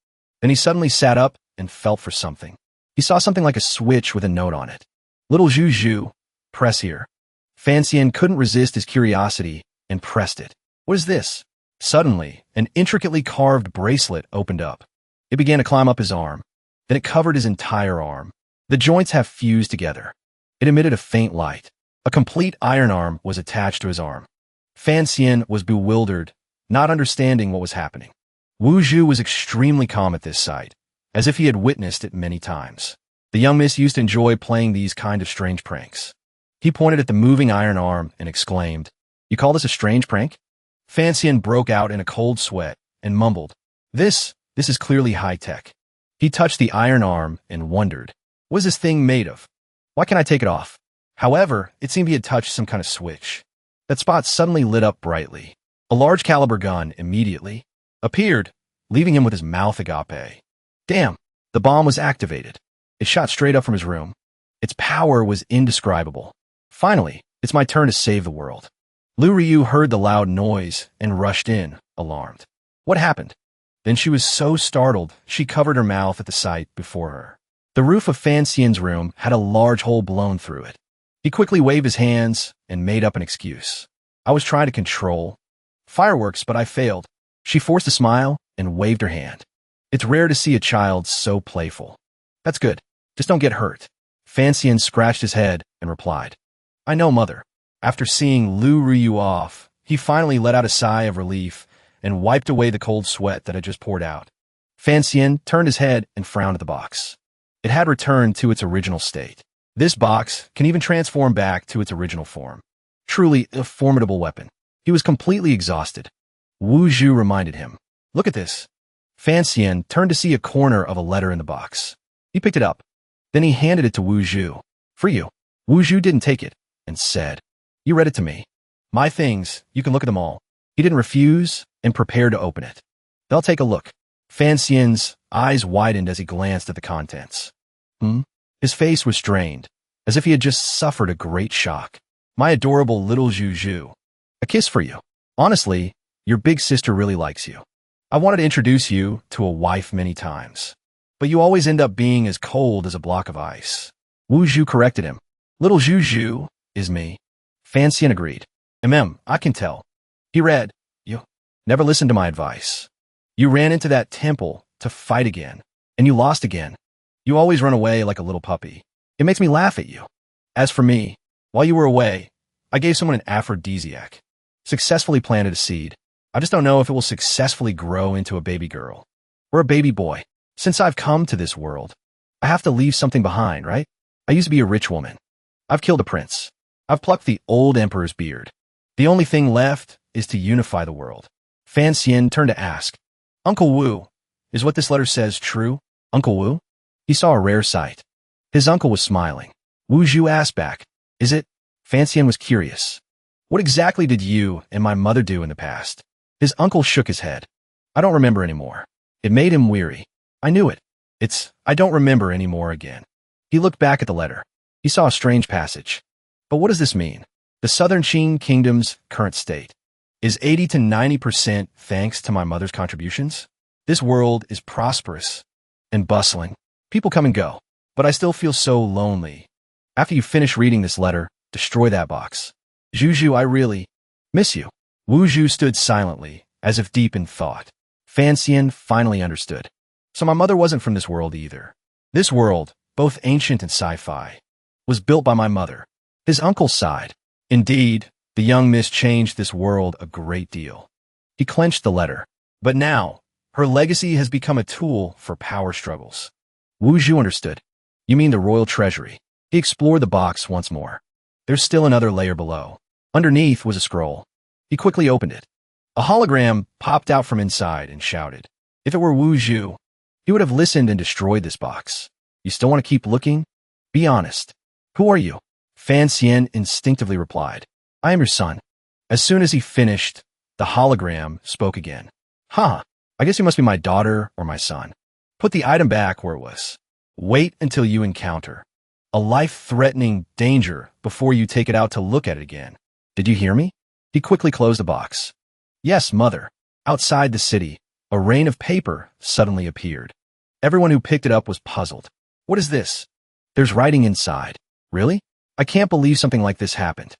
Then he suddenly sat up and felt for something. He saw something like a switch with a note on it. Little Zhu, press here. Fan Xian couldn't resist his curiosity and pressed it. What is this? Suddenly, an intricately carved bracelet opened up. It began to climb up his arm. Then it covered his entire arm. The joints have fused together. It emitted a faint light. A complete iron arm was attached to his arm. Fan Xian was bewildered, not understanding what was happening. Wuhu was extremely calm at this sight, as if he had witnessed it many times. The young miss used to enjoy playing these kind of strange pranks. He pointed at the moving iron arm and exclaimed, You call this a strange prank? Fan Xian broke out in a cold sweat and mumbled, This is clearly high-tech. He touched the iron arm and wondered, What is this thing made of? Why can't I take it off? However, it seemed he had touched some kind of switch. That spot suddenly lit up brightly. A large caliber gun immediately appeared, leaving him with his mouth agape. Damn, the bomb was activated. It shot straight up from his room. Its power was indescribable. Finally, it's my turn to save the world. Lu Ryu heard the loud noise and rushed in, alarmed. What happened? Then she was so startled, she covered her mouth at the sight before her. The roof of Fan Xian's room had a large hole blown through it. He quickly waved his hands and made up an excuse. I was trying to control fireworks, but I failed. She forced a smile and waved her hand. It's rare to see a child so playful. That's good. Just don't get hurt. Fan Xian scratched his head and replied, I know, Mother. After seeing Lu Ryu off, he finally let out a sigh of relief and wiped away the cold sweat that had just poured out. Fan Xian turned his head and frowned at the box. It had returned to its original state. This box can even transform back to its original form. Truly a formidable weapon. He was completely exhausted. Wuhu reminded him, Look at this. Fan Xian turned to see a corner of a letter in the box. He picked it up. Then he handed it to Wuhu. For you. Wuhu didn't take it and said, You read it to me. My things, you can look at them all. He didn't refuse and prepared to open it. They'll take a look. Fan Xian's eyes widened as he glanced at the contents. His face was strained, as if he had just suffered a great shock. My adorable little Zhu. A kiss for you. Honestly, your big sister really likes you. I wanted to introduce you to a wife many times, but you always end up being as cold as a block of ice. Wuhu corrected him. Little Zhu is me. Fan Xian agreed. I can tell. He read, You never listened to my advice. You ran into that temple to fight again, and you lost again. You always run away like a little puppy. It makes me laugh at you. As for me, while you were away, I gave someone an aphrodisiac. Successfully planted a seed. I just don't know if it will successfully grow into a baby girl or a baby boy. Since I've come to this world, I have to leave something behind, right? I used to be a rich woman. I've killed a prince. I've plucked the old emperor's beard. The only thing left is to unify the world. Fan Xian turned to ask, Uncle Wu, is what this letter says true? Uncle Wu? He saw a rare sight. His uncle was smiling. Wuhu asked back, Is it? Fan Xian was curious. What exactly did you and my mother do in the past? His uncle shook his head. I don't remember anymore. It made him weary. I knew it. I don't remember anymore again. He looked back at the letter. He saw a strange passage. But what does this mean? The Southern Qing Kingdom's current state is 80 to 90% thanks to my mother's contributions. This world is prosperous and bustling. People come and go, but I still feel so lonely. After you finish reading this letter, Destroy that box. Juju, I really miss you. Wuju stood silently, as if deep in thought. Fancian finally understood. So my mother wasn't from this world either. This world, both ancient and sci-fi, was built by my mother. His uncle sighed. Indeed, the young miss changed this world a great deal. He clenched the letter. But now, her legacy has become a tool for power struggles. Wuju understood. You mean the royal treasury? He explored the box once more. There's still another layer below. Underneath was a scroll. He quickly opened it. A hologram popped out from inside and shouted. If it were Wuju, he would have listened and destroyed this box. You still want to keep looking? Be honest. Who are you? Fancian instinctively replied. I am your son. As soon as he finished, the hologram spoke again. Huh, I guess you must be my daughter or my son. Put the item back where it was. Wait until you encounter a life-threatening danger before you take it out to look at it again. Did you hear me? He quickly closed the box. Yes, mother. Outside the city, a rain of paper suddenly appeared. Everyone who picked it up was puzzled. What is this? There's writing inside. Really? I can't believe something like this happened.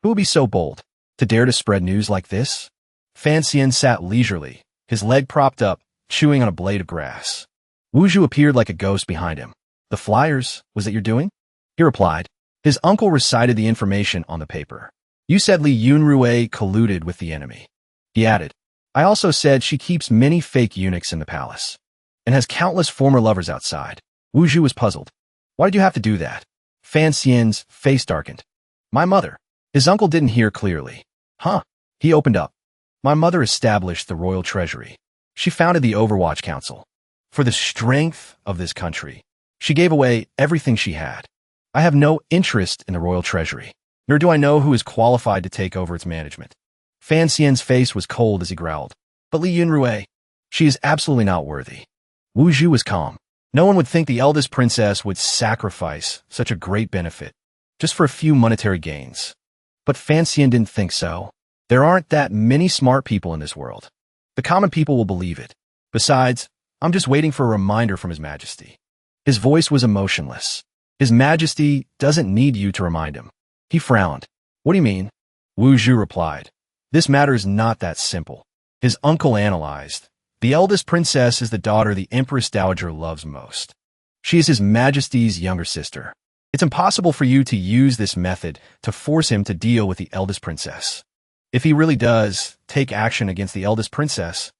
Who would be so bold to dare to spread news like this? Fancian sat leisurely, his leg propped up, chewing on a blade of grass. Wuju appeared like a ghost behind him. The flyers, was it your doing? He replied. His uncle recited the information on the paper. You said Li Yunrui colluded with the enemy. He added, I also said she keeps many fake eunuchs in the palace and has countless former lovers outside. Wuju was puzzled. Why did you have to do that? Fancian's face darkened. My mother. His uncle didn't hear clearly. Huh? He opened up. My mother established the royal treasury. She founded the Overwatch Council. For the strength of this country, she gave away everything she had. I have no interest in the royal treasury, nor do I know who is qualified to take over its management. Fancian's face was cold as he growled. But Li Yunrui, she is absolutely not worthy. Wuju was calm. No one would think the eldest princess would sacrifice such a great benefit just for a few monetary gains. But Fancian didn't think so. There aren't that many smart people in this world. The common people will believe it. Besides, I'm just waiting for a reminder from His Majesty. His voice was emotionless. His Majesty doesn't need you to remind him. He frowned. What do you mean? Wuju replied. This matter is not that simple. His uncle analyzed. The eldest princess is the daughter the Empress Dowager loves most. She is His Majesty's younger sister. It's impossible for you to use this method to force him to deal with the eldest princess. If he really does take action against the eldest princess,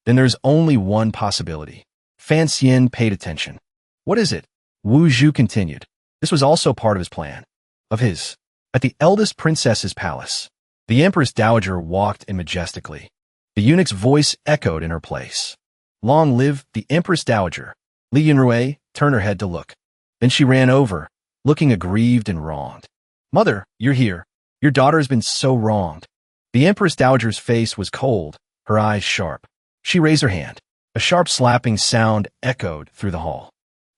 then there's only one possibility. Fancian paid attention. What is it? Wuju continued. This was also part of his plan. At the eldest princess's palace, the Empress Dowager walked in majestically. The eunuch's voice echoed in her place. Long live the Empress Dowager. Li Yunrui turned her head to look. Then she ran over, looking aggrieved and wronged. Mother, you're here. Your daughter has been so wronged. The Empress Dowager's face was cold, her eyes sharp. She raised her hand. A sharp slapping sound echoed through the hall.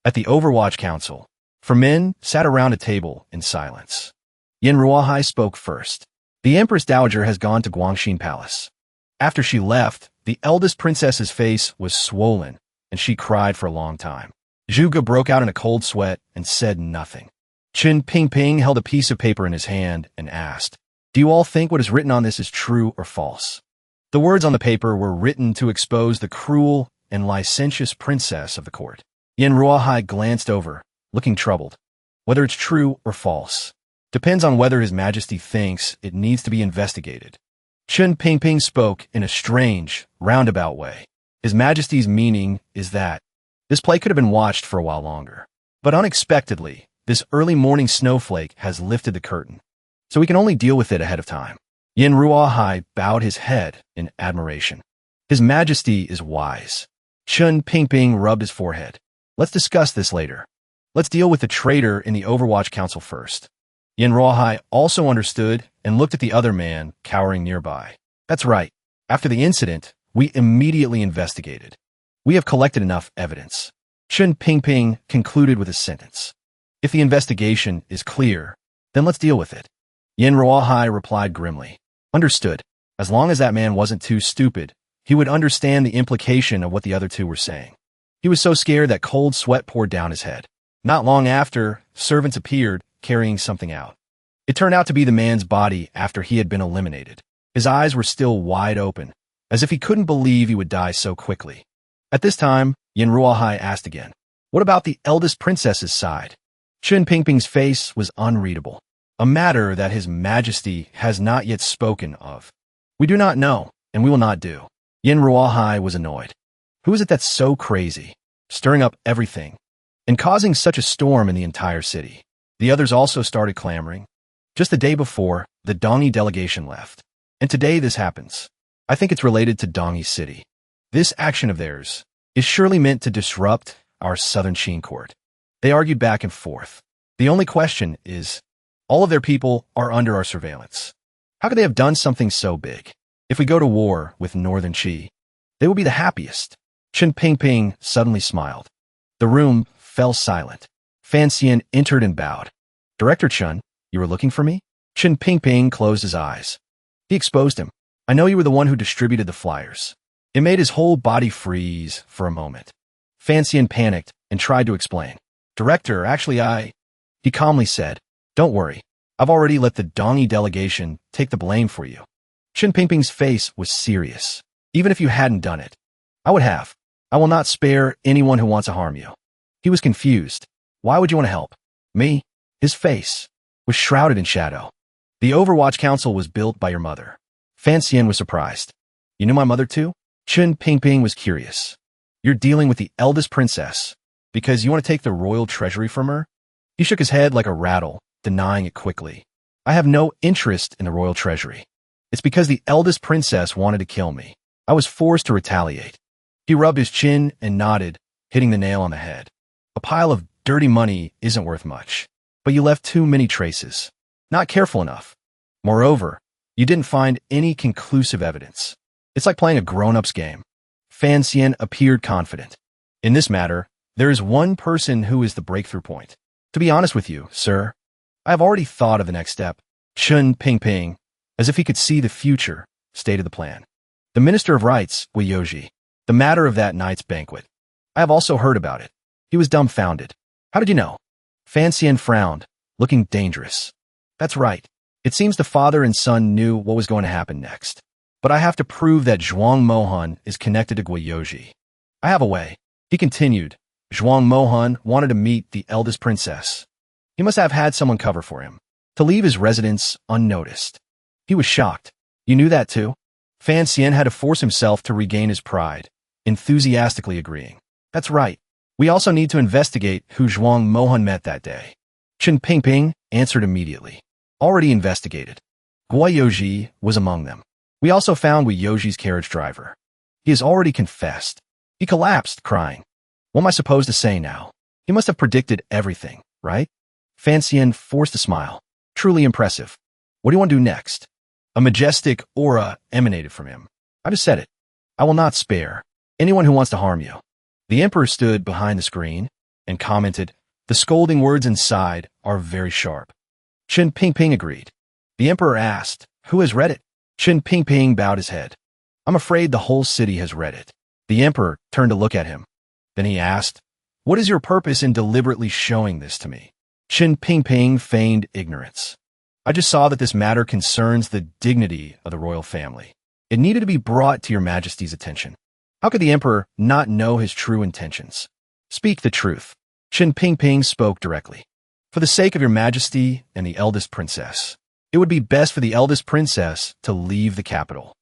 At the Overwatch Council, 4 men sat around a table in silence. Yin Ruahai spoke first. The Empress Dowager has gone to Guangxin Palace. After she left, the eldest princess's face was swollen, and she cried for a long time. Zhuge broke out in a cold sweat and said nothing. Qin Pingping held a piece of paper in his hand and asked, Do you all think what is written on this is true or false? The words on the paper were written to expose the cruel and licentious princess of the court. Yin Ruahai glanced over, looking troubled. Whether it's true or false depends on whether His Majesty thinks it needs to be investigated. Qin Pingping spoke in a strange, roundabout way. His Majesty's meaning is that this play could have been watched for a while longer. But unexpectedly, this early morning snowflake has lifted the curtain, so we can only deal with it ahead of time. Yin Ruahai bowed his head in admiration. His Majesty is wise. Qin Pingping rubbed his forehead. Let's discuss this later. Let's deal with the traitor in the Overwatch Council first. Yin Ruahai also understood and looked at the other man cowering nearby. That's right. After the incident, we immediately investigated. We have collected enough evidence. Qin Pingping concluded with a sentence. If the investigation is clear, then let's deal with it. Yin Ruahai replied grimly. Understood. As long as that man wasn't too stupid, he would understand the implication of what the other two were saying. He was so scared that cold sweat poured down his head. Not long after, servants appeared, carrying something out. It turned out to be the man's body after he had been eliminated. His eyes were still wide open, as if he couldn't believe he would die so quickly. At this time, Yin Ruohai asked again, "What about the eldest princess's side?" Chen Pingping's face was unreadable, a matter that His Majesty has not yet spoken of. "We do not know, and we will not do." Yin Ruohai was annoyed. Who is it that's so crazy, stirring up everything, and causing such a storm in the entire city? The others also started clamoring. Just the day before, the Dongi delegation left, and today this happens. I think it's related to Dongi City. This action of theirs is surely meant to disrupt our southern Qin court. They argued back and forth. The only question is, all of their people are under our surveillance. How could they have done something so big? If we go to war with Northern Qi, they will be the happiest. Chen Pingping suddenly smiled. The room fell silent. Fan Xian entered and bowed. "Director Chen, you were looking for me?" Chen Pingping closed his eyes. He exposed him. "I know you were the one who distributed the flyers." It made his whole body freeze for a moment. Fan Xian panicked and tried to explain. "Director, actually He calmly said, "Don't worry. I've already let the Dongi delegation take the blame for you." Chen Pingping's face was serious. "Even if you hadn't done it, I would have. I will not spare anyone who wants to harm you." He was confused. "Why would you want to help me?" His face was shrouded in shadow. "The Overwatch Council was built by your mother." Fan Xian was surprised. "You knew my mother too?" Chen Pingping was curious. "You're dealing with the eldest princess because you want to take the royal treasury from her?" He shook his head like a rattle, denying it quickly. "I have no interest in the royal treasury. It's because the eldest princess wanted to kill me. I was forced to retaliate." He rubbed his chin and nodded, hitting the nail on the head. "A pile of dirty money isn't worth much, but you left too many traces. Not careful enough. Moreover, you didn't find any conclusive evidence. It's like playing a grown-up's game." Fan Xian appeared confident. "In this matter, there is one person who is the breakthrough point. To be honest with you, sir, I have already thought of the next step." Chen Pingping, as if he could see the future, stated the plan. "The Minister of Rights, Wuyoji. The matter of that night's banquet. I have also heard about it." He was dumbfounded. "How did you know?" Fan Xian frowned, looking dangerous. "That's right. It seems the father and son knew what was going to happen next. But I have to prove that Zhuang Mohan is connected to Guiyoji. I have a way." He continued. "Zhuang Mohan wanted to meet the eldest princess. He must have had someone cover for him, to leave his residence unnoticed." He was shocked. "You knew that too?" Fan Xian had to force himself to regain his pride, enthusiastically agreeing. "That's right. We also need to investigate who Zhuang Mohan met that day." Chen Pingping answered immediately. "Already investigated. Guiyoji was among them. We also found Guiyoji's carriage driver. He has already confessed." He collapsed, crying. "What am I supposed to say now? He must have predicted everything, right?" Fan Xian forced a smile. "Truly impressive. What do you want to do next?" A majestic aura emanated from him. "I just said it. I will not spare anyone who wants to harm you." The emperor stood behind the screen and commented, "The scolding words inside are very sharp." Chen Pingping agreed. The emperor asked, "Who has read it?" Chen Pingping bowed his head. "I'm afraid the whole city has read it." The emperor turned to look at him. Then he asked, "What is your purpose in deliberately showing this to me?" Chen Pingping feigned ignorance. "I just saw that this matter concerns the dignity of the royal family. It needed to be brought to your majesty's attention." How could the emperor not know his true intentions? "Speak the truth." Chen Pingping spoke directly. "For the sake of your majesty and the eldest princess, it would be best for the eldest princess to leave the capital.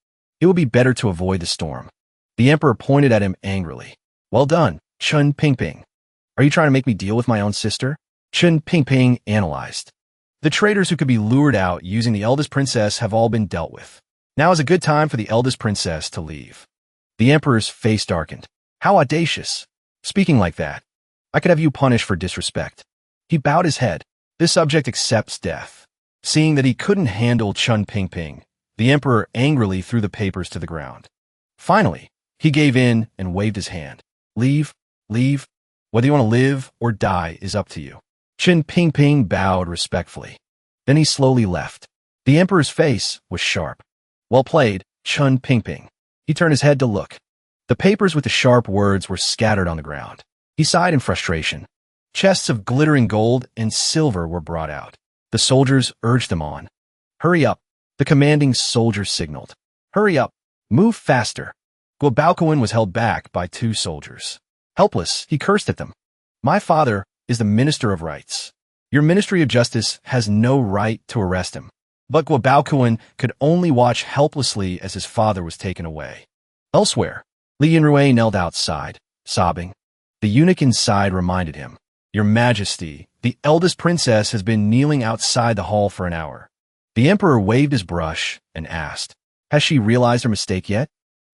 It would be better to avoid the storm." The emperor pointed at him angrily. "Well done, Chen Pingping. Are you trying to make me deal with my own sister?" Chen Pingping analyzed. "The traitors who could be lured out using the eldest princess have all been dealt with. Now is a good time for the eldest princess to leave." The emperor's face darkened. "How audacious. Speaking like that, I could have you punished for disrespect." He bowed his head. "This subject accepts death." Seeing that he couldn't handle Chen Pingping, the emperor angrily threw the papers to the ground. Finally, he gave in and waved his hand. Leave. Whether you want to live or die is up to you." Chen Pingping bowed respectfully. Then he slowly left. The emperor's face was sharp. "Well played, Chen Pingping." He turned his head to look. The papers with the sharp words were scattered on the ground. He sighed in frustration. Chests of glittering gold and silver were brought out. The soldiers urged them on. Hurry up, the commanding soldier signaled. Hurry up, move faster. Guobaoquan was held back by 2 soldiers. Helpless, he cursed at them. My father is the Minister of Rights. Your Ministry of Justice has no right to arrest him. But Guobaoquan could only watch helplessly as his father was taken away. Elsewhere, Li Yunrui knelt outside, sobbing. The eunuch inside reminded him, Your Majesty, the eldest princess has been kneeling outside the hall for an hour. The emperor waved his brush and asked, Has she realized her mistake yet?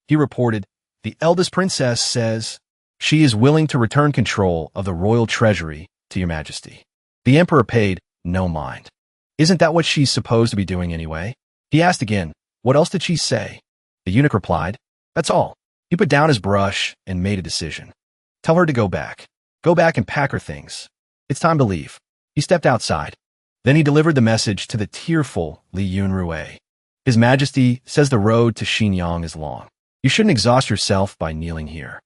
He reported, The eldest princess says, She is willing to return control of the royal treasury to your majesty. The emperor paid no mind. Isn't that what she's supposed to be doing anyway? He asked again, What else did she say? The eunuch replied, That's all. He put down his brush and made a decision. Tell her to go back. Go back and pack her things. It's time to leave. He stepped outside. Then he delivered the message to the tearful Li Yunrui. His Majesty says the road to Xinyang is long. You shouldn't exhaust yourself by kneeling here.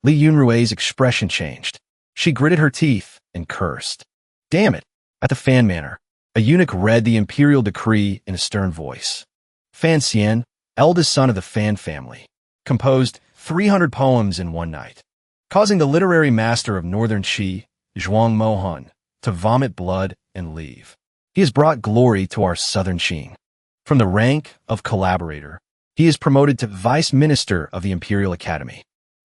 Li Yunrui's expression changed. She gritted her teeth and cursed. Damn it! At the Fan Manor, a eunuch read the imperial decree in a stern voice. Fan Xian, eldest son of the Fan family, composed 300 poems in one night, causing the literary master of northern Qi, Zhuang Mohan, to vomit blood and leave. He has brought glory to our southern Qing. From the rank of collaborator, he is promoted to Vice Minister of the Imperial Academy.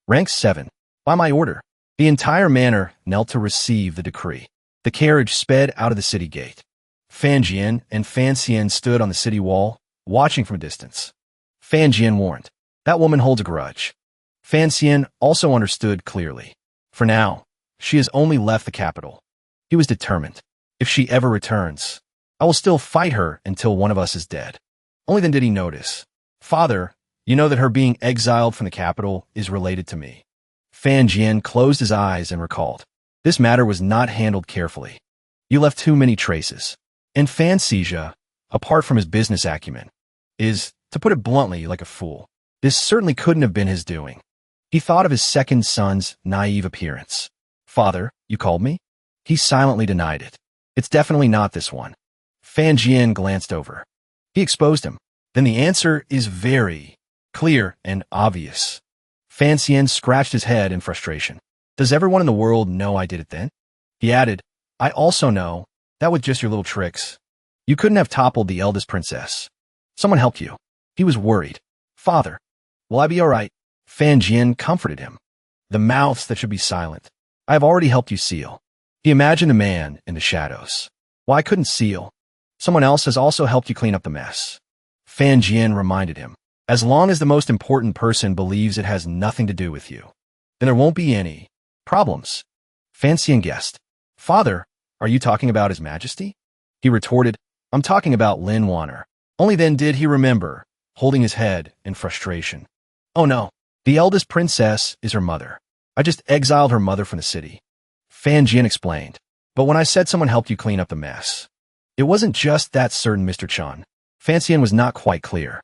Rank 7. By my order, the entire manor knelt to receive the decree. The carriage sped out of the city gate. Fan Jian and Fan Xian stood on the city wall, watching from a distance. Fan Jian warned, That woman holds a grudge. Fan Xian also understood clearly. For now, she has only left the capital. He was determined. If she ever returns, I will still fight her until one of us is dead. Only then did he notice. Father, you know that her being exiled from the capital is related to me. Fan Jian closed his eyes and recalled. This matter was not handled carefully. You left too many traces. And Fan Jia, apart from his business acumen, is, to put it bluntly, like a fool. This certainly couldn't have been his doing. He thought of his second son's naive appearance. Father, you called me? He silently denied it. It's definitely not this one. Fan Jian glanced over. He exposed him. Then the answer is very clear and obvious. Fan Xian scratched his head in frustration. Does everyone in the world know I did it then? He added, I also know that with just your little tricks, you couldn't have toppled the eldest princess. Someone helped you. He was worried. Father, will I be all right? Fan Jian comforted him. The mouths that should be silent. I have already helped you seal. He imagined a man in the shadows. Well, I couldn't seal. Someone else has also helped you clean up the mess. Fan Jian reminded him. As long as the most important person believes it has nothing to do with you, then there won't be any problems. Fan Xian guessed. Father, are you talking about His Majesty? He retorted, I'm talking about Lin Wanner. Only then did he remember, holding his head in frustration. Oh no, the eldest princess is her mother. I just exiled her mother from the city. Fan Jian explained. But when I said someone helped you clean up the mess, it wasn't just that certain Mr. Chan. Fan Xian was not quite clear.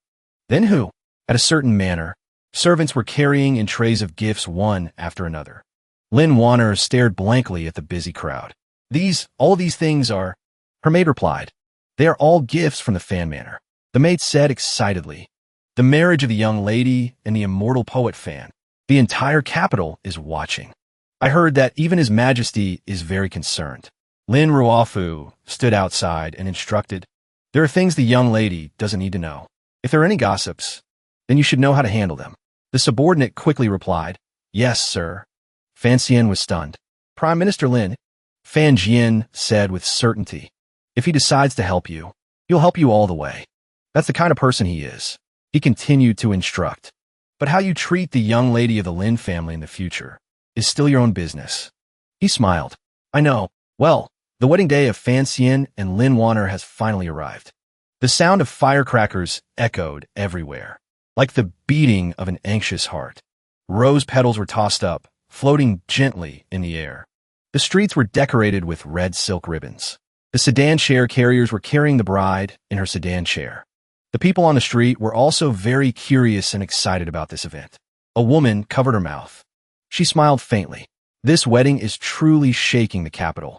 Then who? At a certain manor, servants were carrying in trays of gifts one after another. Lin Wanner stared blankly at the busy crowd. All these things are, her maid replied. They are all gifts from the Fan Manor. The maid said excitedly. The marriage of the young lady and the immortal poet Fan. The entire capital is watching. I heard that even His Majesty is very concerned. Lin Ruofu stood outside and instructed. There are things the young lady doesn't need to know. If there are any gossips, then you should know how to handle them. The subordinate quickly replied, Yes, sir. Fan Xian was stunned. Prime Minister Lin, Fan Jian said with certainty. If he decides to help you, he'll help you all the way. That's the kind of person he is. He continued to instruct. But how you treat the young lady of the Lin family in the future is still your own business. He smiled. I know. Well, the wedding day of Fan Xian and Lin Wanner has finally arrived. The sound of firecrackers echoed everywhere, like the beating of an anxious heart. Rose petals were tossed up, floating gently in the air. The streets were decorated with red silk ribbons. The sedan chair carriers were carrying the bride in her sedan chair. The people on the street were also very curious and excited about this event. A woman covered her mouth. She smiled faintly. This wedding is truly shaking the capital.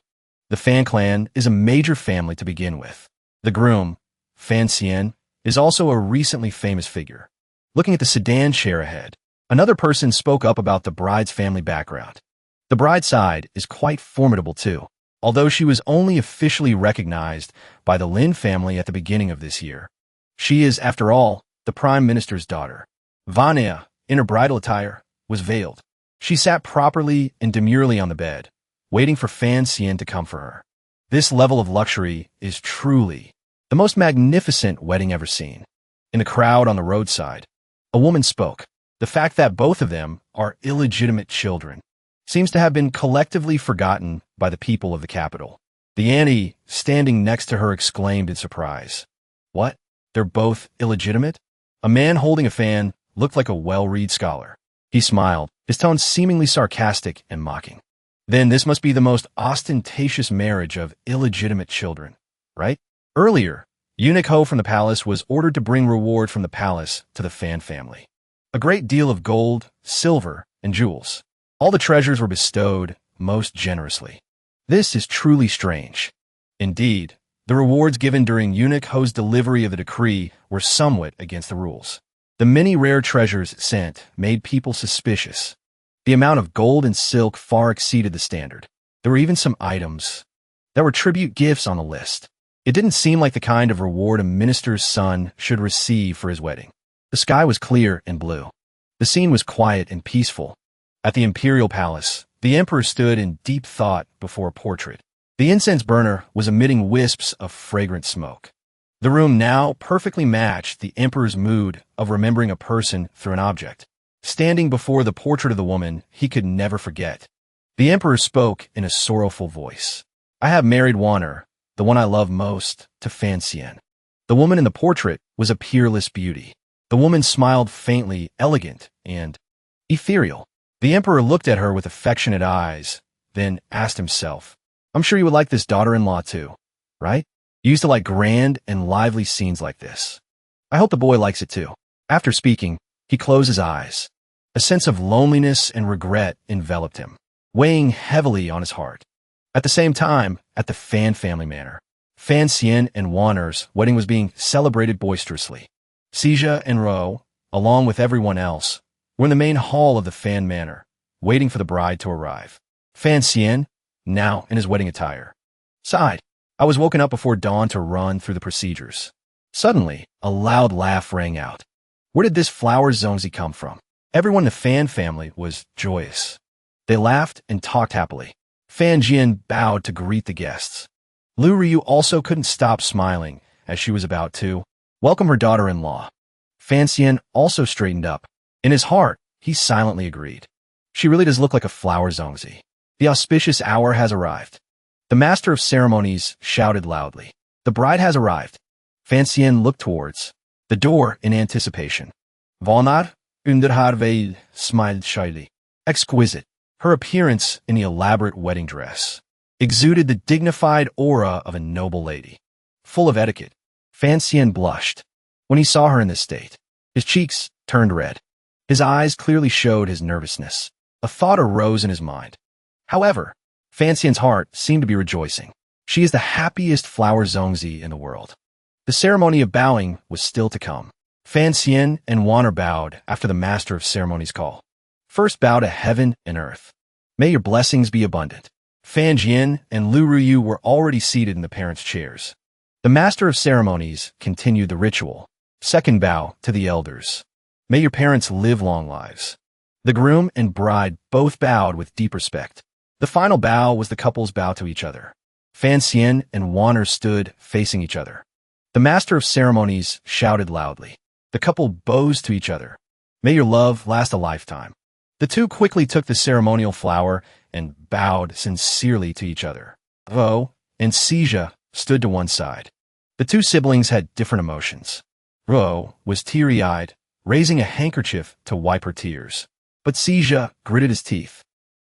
The Fan clan is a major family to begin with. The groom, Fan Xian, is also a recently famous figure. Looking at the sedan chair ahead, another person spoke up about the bride's family background. The bride's side is quite formidable too, although she was only officially recognized by the Lin family at the beginning of this year. She is, after all, the Prime Minister's daughter. Vanya, in her bridal attire, was veiled. She sat properly and demurely on the bed, waiting for Fan Xian to come for her. This level of luxury is truly the most magnificent wedding ever seen. In the crowd on the roadside, a woman spoke. The fact that both of them are illegitimate children seems to have been collectively forgotten by the people of the capital. The auntie, standing next to her, exclaimed in surprise. What? They're both illegitimate? A man holding a fan looked like a well-read scholar. He smiled, his tone seemingly sarcastic and mocking. Then this must be the most ostentatious marriage of illegitimate children, right? Earlier, Eunuch Ho from the palace was ordered to bring reward from the palace to the Fan family. A great deal of gold, silver, and jewels. All the treasures were bestowed most generously. This is truly strange. Indeed, the rewards given during Eunuch Ho's delivery of the decree were somewhat against the rules. The many rare treasures sent made people suspicious. The amount of gold and silk far exceeded the standard. There were even some items that were tribute gifts on the list. It didn't seem like the kind of reward a minister's son should receive for his wedding. The sky was clear and blue. The scene was quiet and peaceful. At the imperial palace, the emperor stood in deep thought before a portrait. The incense burner was emitting wisps of fragrant smoke. The room now perfectly matched the emperor's mood of remembering a person through an object. Standing before the portrait of the woman he could never forget, the emperor spoke in a sorrowful voice. I have married Manor, the one I love most, to Fan Xian. The woman in the portrait was a peerless beauty. The woman smiled faintly, elegant, and ethereal. The emperor looked at her with affectionate eyes, then asked himself, I'm sure you would like this daughter-in-law too, right? You used to like grand and lively scenes like this. I hope the boy likes it too. After speaking, he closed his eyes. A sense of loneliness and regret enveloped him, weighing heavily on his heart. At the same time, at the Fan family manor, Fan Xian and Wanor's wedding was being celebrated boisterously. Fay and Ro, along with everyone else, were in the main hall of the Fan manor, waiting for the bride to arrive. Fan Xian, now in his wedding attire, sighed. I was woken up before dawn to run through the procedures. Suddenly, a loud laugh rang out. Where did this flower zongzi come from? Everyone in the Fan family was joyous. They laughed and talked happily. Fan Jian bowed to greet the guests. Lu Ryu also couldn't stop smiling as she was about to welcome her daughter-in-law. Fan Xian also straightened up. In his heart, he silently agreed. She really does look like a flower zongzi. The auspicious hour has arrived. The master of ceremonies shouted loudly. The bride has arrived. Fan Xian looked towards the door in anticipation. Valnad Underharveid smiled shyly. Exquisite. Her appearance in the elaborate wedding dress exuded the dignified aura of a noble lady. Full of etiquette, Fan Xian blushed. When he saw her in this state, his cheeks turned red. His eyes clearly showed his nervousness. A thought arose in his mind. However, Fan Xian's heart seemed to be rejoicing. She is the happiest flower zongzi in the world. The ceremony of bowing was still to come. Fan Xian and Wanner bowed after the master of ceremonies call. First bow to heaven and earth. May your blessings be abundant. Fan Jian and Lu Ruyu were already seated in the parents' chairs. The master of ceremonies continued the ritual. Second bow to the elders. May your parents live long lives. The groom and bride both bowed with deep respect. The final bow was the couple's bow to each other. Fan Xian and Wanner stood facing each other. The master of ceremonies shouted loudly. The couple bows to each other. May your love last a lifetime. The two quickly took the ceremonial flower and bowed sincerely to each other. Ro and Fay Jia stood to one side. The two siblings had different emotions. Ro was teary-eyed, raising a handkerchief to wipe her tears. But Fay Jia gritted his teeth.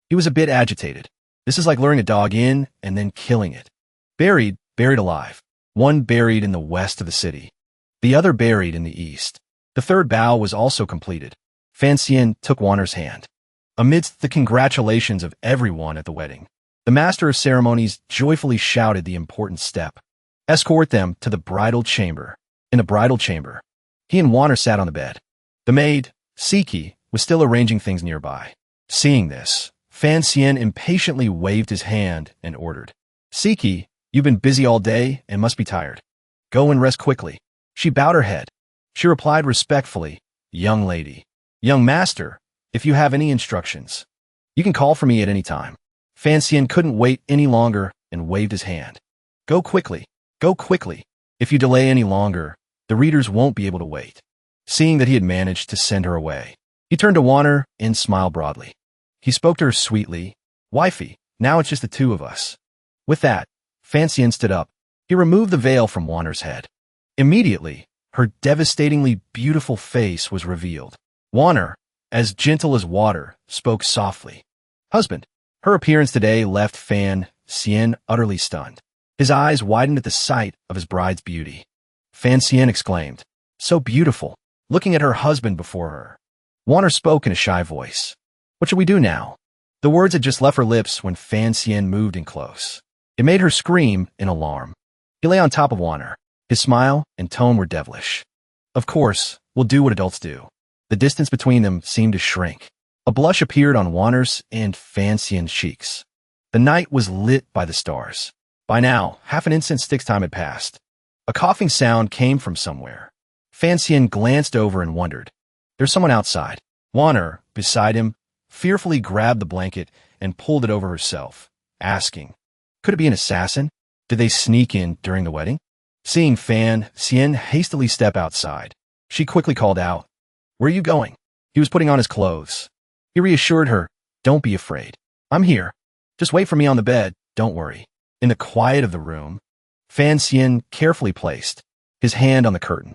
He was a bit agitated. This is like luring a dog in and then killing it. Buried alive. One buried in the west of the city. The other buried in the east. The third bow was also completed. Fan Xian took Wanner's hand. Amidst the congratulations of everyone at the wedding, The master of ceremonies joyfully shouted the important step. Escort them to the bridal chamber. In the bridal chamber, he and Wanner sat on the bed. The maid, Siki, was still arranging things nearby. Seeing this, Fan Xian impatiently waved his hand and ordered, Siki, you've been busy all day and must be tired. Go and rest quickly. She bowed her head. She replied respectfully, Young lady. Young master, if you have any instructions, you can call for me at any time. Fan Xian couldn't wait any longer and waved his hand. Go quickly. Go quickly. If you delay any longer, the readers won't be able to wait. Seeing that he had managed to send her away, he turned to Wanner and smiled broadly. He spoke to her sweetly, Wifey, now it's just the two of us. With that, Fan Xian stood up. He removed the veil from Wanner's head. Immediately, her devastatingly beautiful face was revealed. Wanner, as gentle as water, spoke softly. Husband. Her appearance today left Fan Xian utterly stunned. His eyes widened at the sight of his bride's beauty. Fan Xian exclaimed, So beautiful, looking at her husband before her. Wanner spoke in a shy voice. What shall we do now? The words had just left her lips when Fan Xian moved in close. It made her scream in alarm. He lay on top of Wanner. His smile and tone were devilish. Of course, we'll do what adults do. The distance between them seemed to shrink. A blush appeared on Wanner's and Fan Xian's cheeks. The night was lit by the stars. By now, half an instant sticks time had passed. A coughing sound came from somewhere. Fan Xian glanced over and wondered. There's someone outside. Wanner, beside him, fearfully grabbed the blanket and pulled it over herself, asking, Could it be an assassin? Did they sneak in during the wedding? Seeing Fan Xian hastily step outside, she quickly called out, Where are you going? He was putting on his clothes. He reassured her, Don't be afraid. I'm here. Just wait for me on the bed, don't worry. In the quiet of the room, Fan Xian carefully placed his hand on the curtain.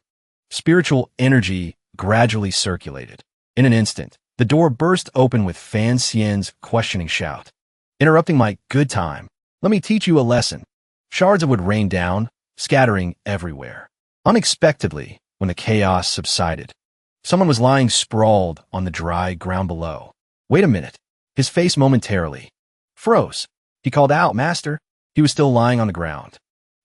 Spiritual energy gradually circulated. In an instant, the door burst open with Fan Xian's questioning shout. Interrupting my good time, let me teach you a lesson. Shards of wood rained down, scattering everywhere. Unexpectedly, when the chaos subsided, someone was lying sprawled on the dry ground below. Wait a minute. His face momentarily froze. He called out, Master. He was still lying on the ground.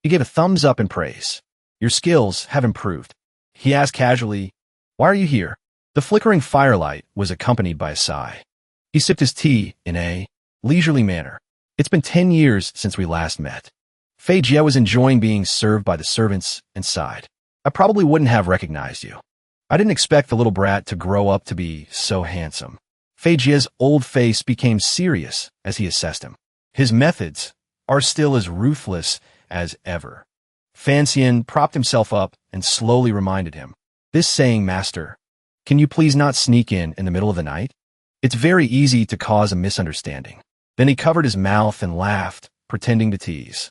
He gave a thumbs up in praise. Your skills have improved. He asked casually, Why are you here? The flickering firelight was accompanied by a sigh. He sipped his tea in a leisurely manner. It's been 10 years since we last met. Fay Jia was enjoying being served by the servants and sighed. I probably wouldn't have recognized you. I didn't expect the little brat to grow up to be so handsome. Fay Jia's old face became serious as he assessed him. His methods are still as ruthless as ever. Fan Xian propped himself up and slowly reminded him. This saying, Master, can you please not sneak in the middle of the night? It's very easy to cause a misunderstanding. Then he covered his mouth and laughed, pretending to tease.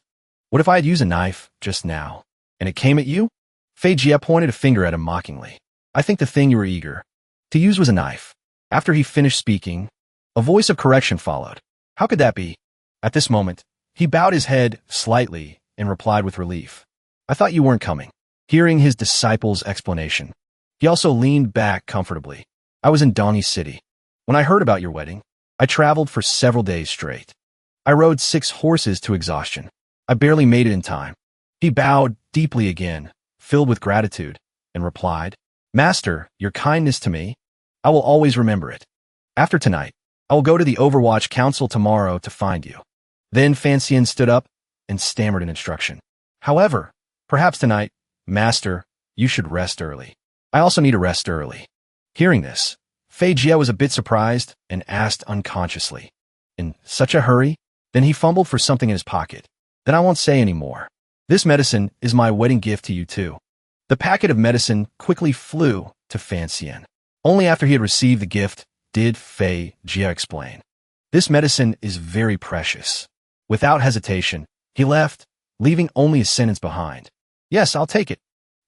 What if I had used a knife just now, and it came at you? Fay Jia pointed a finger at him mockingly. I think the thing you were eager to use was a knife. After he finished speaking, a voice of correction followed. How could that be? At this moment, he bowed his head slightly and replied with relief. I thought you weren't coming. Hearing his disciple's explanation, he also leaned back comfortably. I was in Dongyi City. When I heard about your wedding, I traveled for several days straight. I rode 6 horses to exhaustion. I barely made it in time. He bowed deeply again, filled with gratitude, and replied, Master, your kindness to me, I will always remember it. After tonight, I will go to the Overwatch Council tomorrow to find you. Then Fan Xian stood up and stammered an instruction. However, perhaps tonight, Master, you should rest early. I also need to rest early. Hearing this, Fay Jia was a bit surprised and asked unconsciously, In such a hurry? Then he fumbled for something in his pocket. Then I won't say any more. This medicine is my wedding gift to you too. The packet of medicine quickly flew to Fan Xian. Only after he had received the gift did Fay Jia explain. This medicine is very precious. Without hesitation, he left, leaving only a sentence behind. Yes, I'll take it.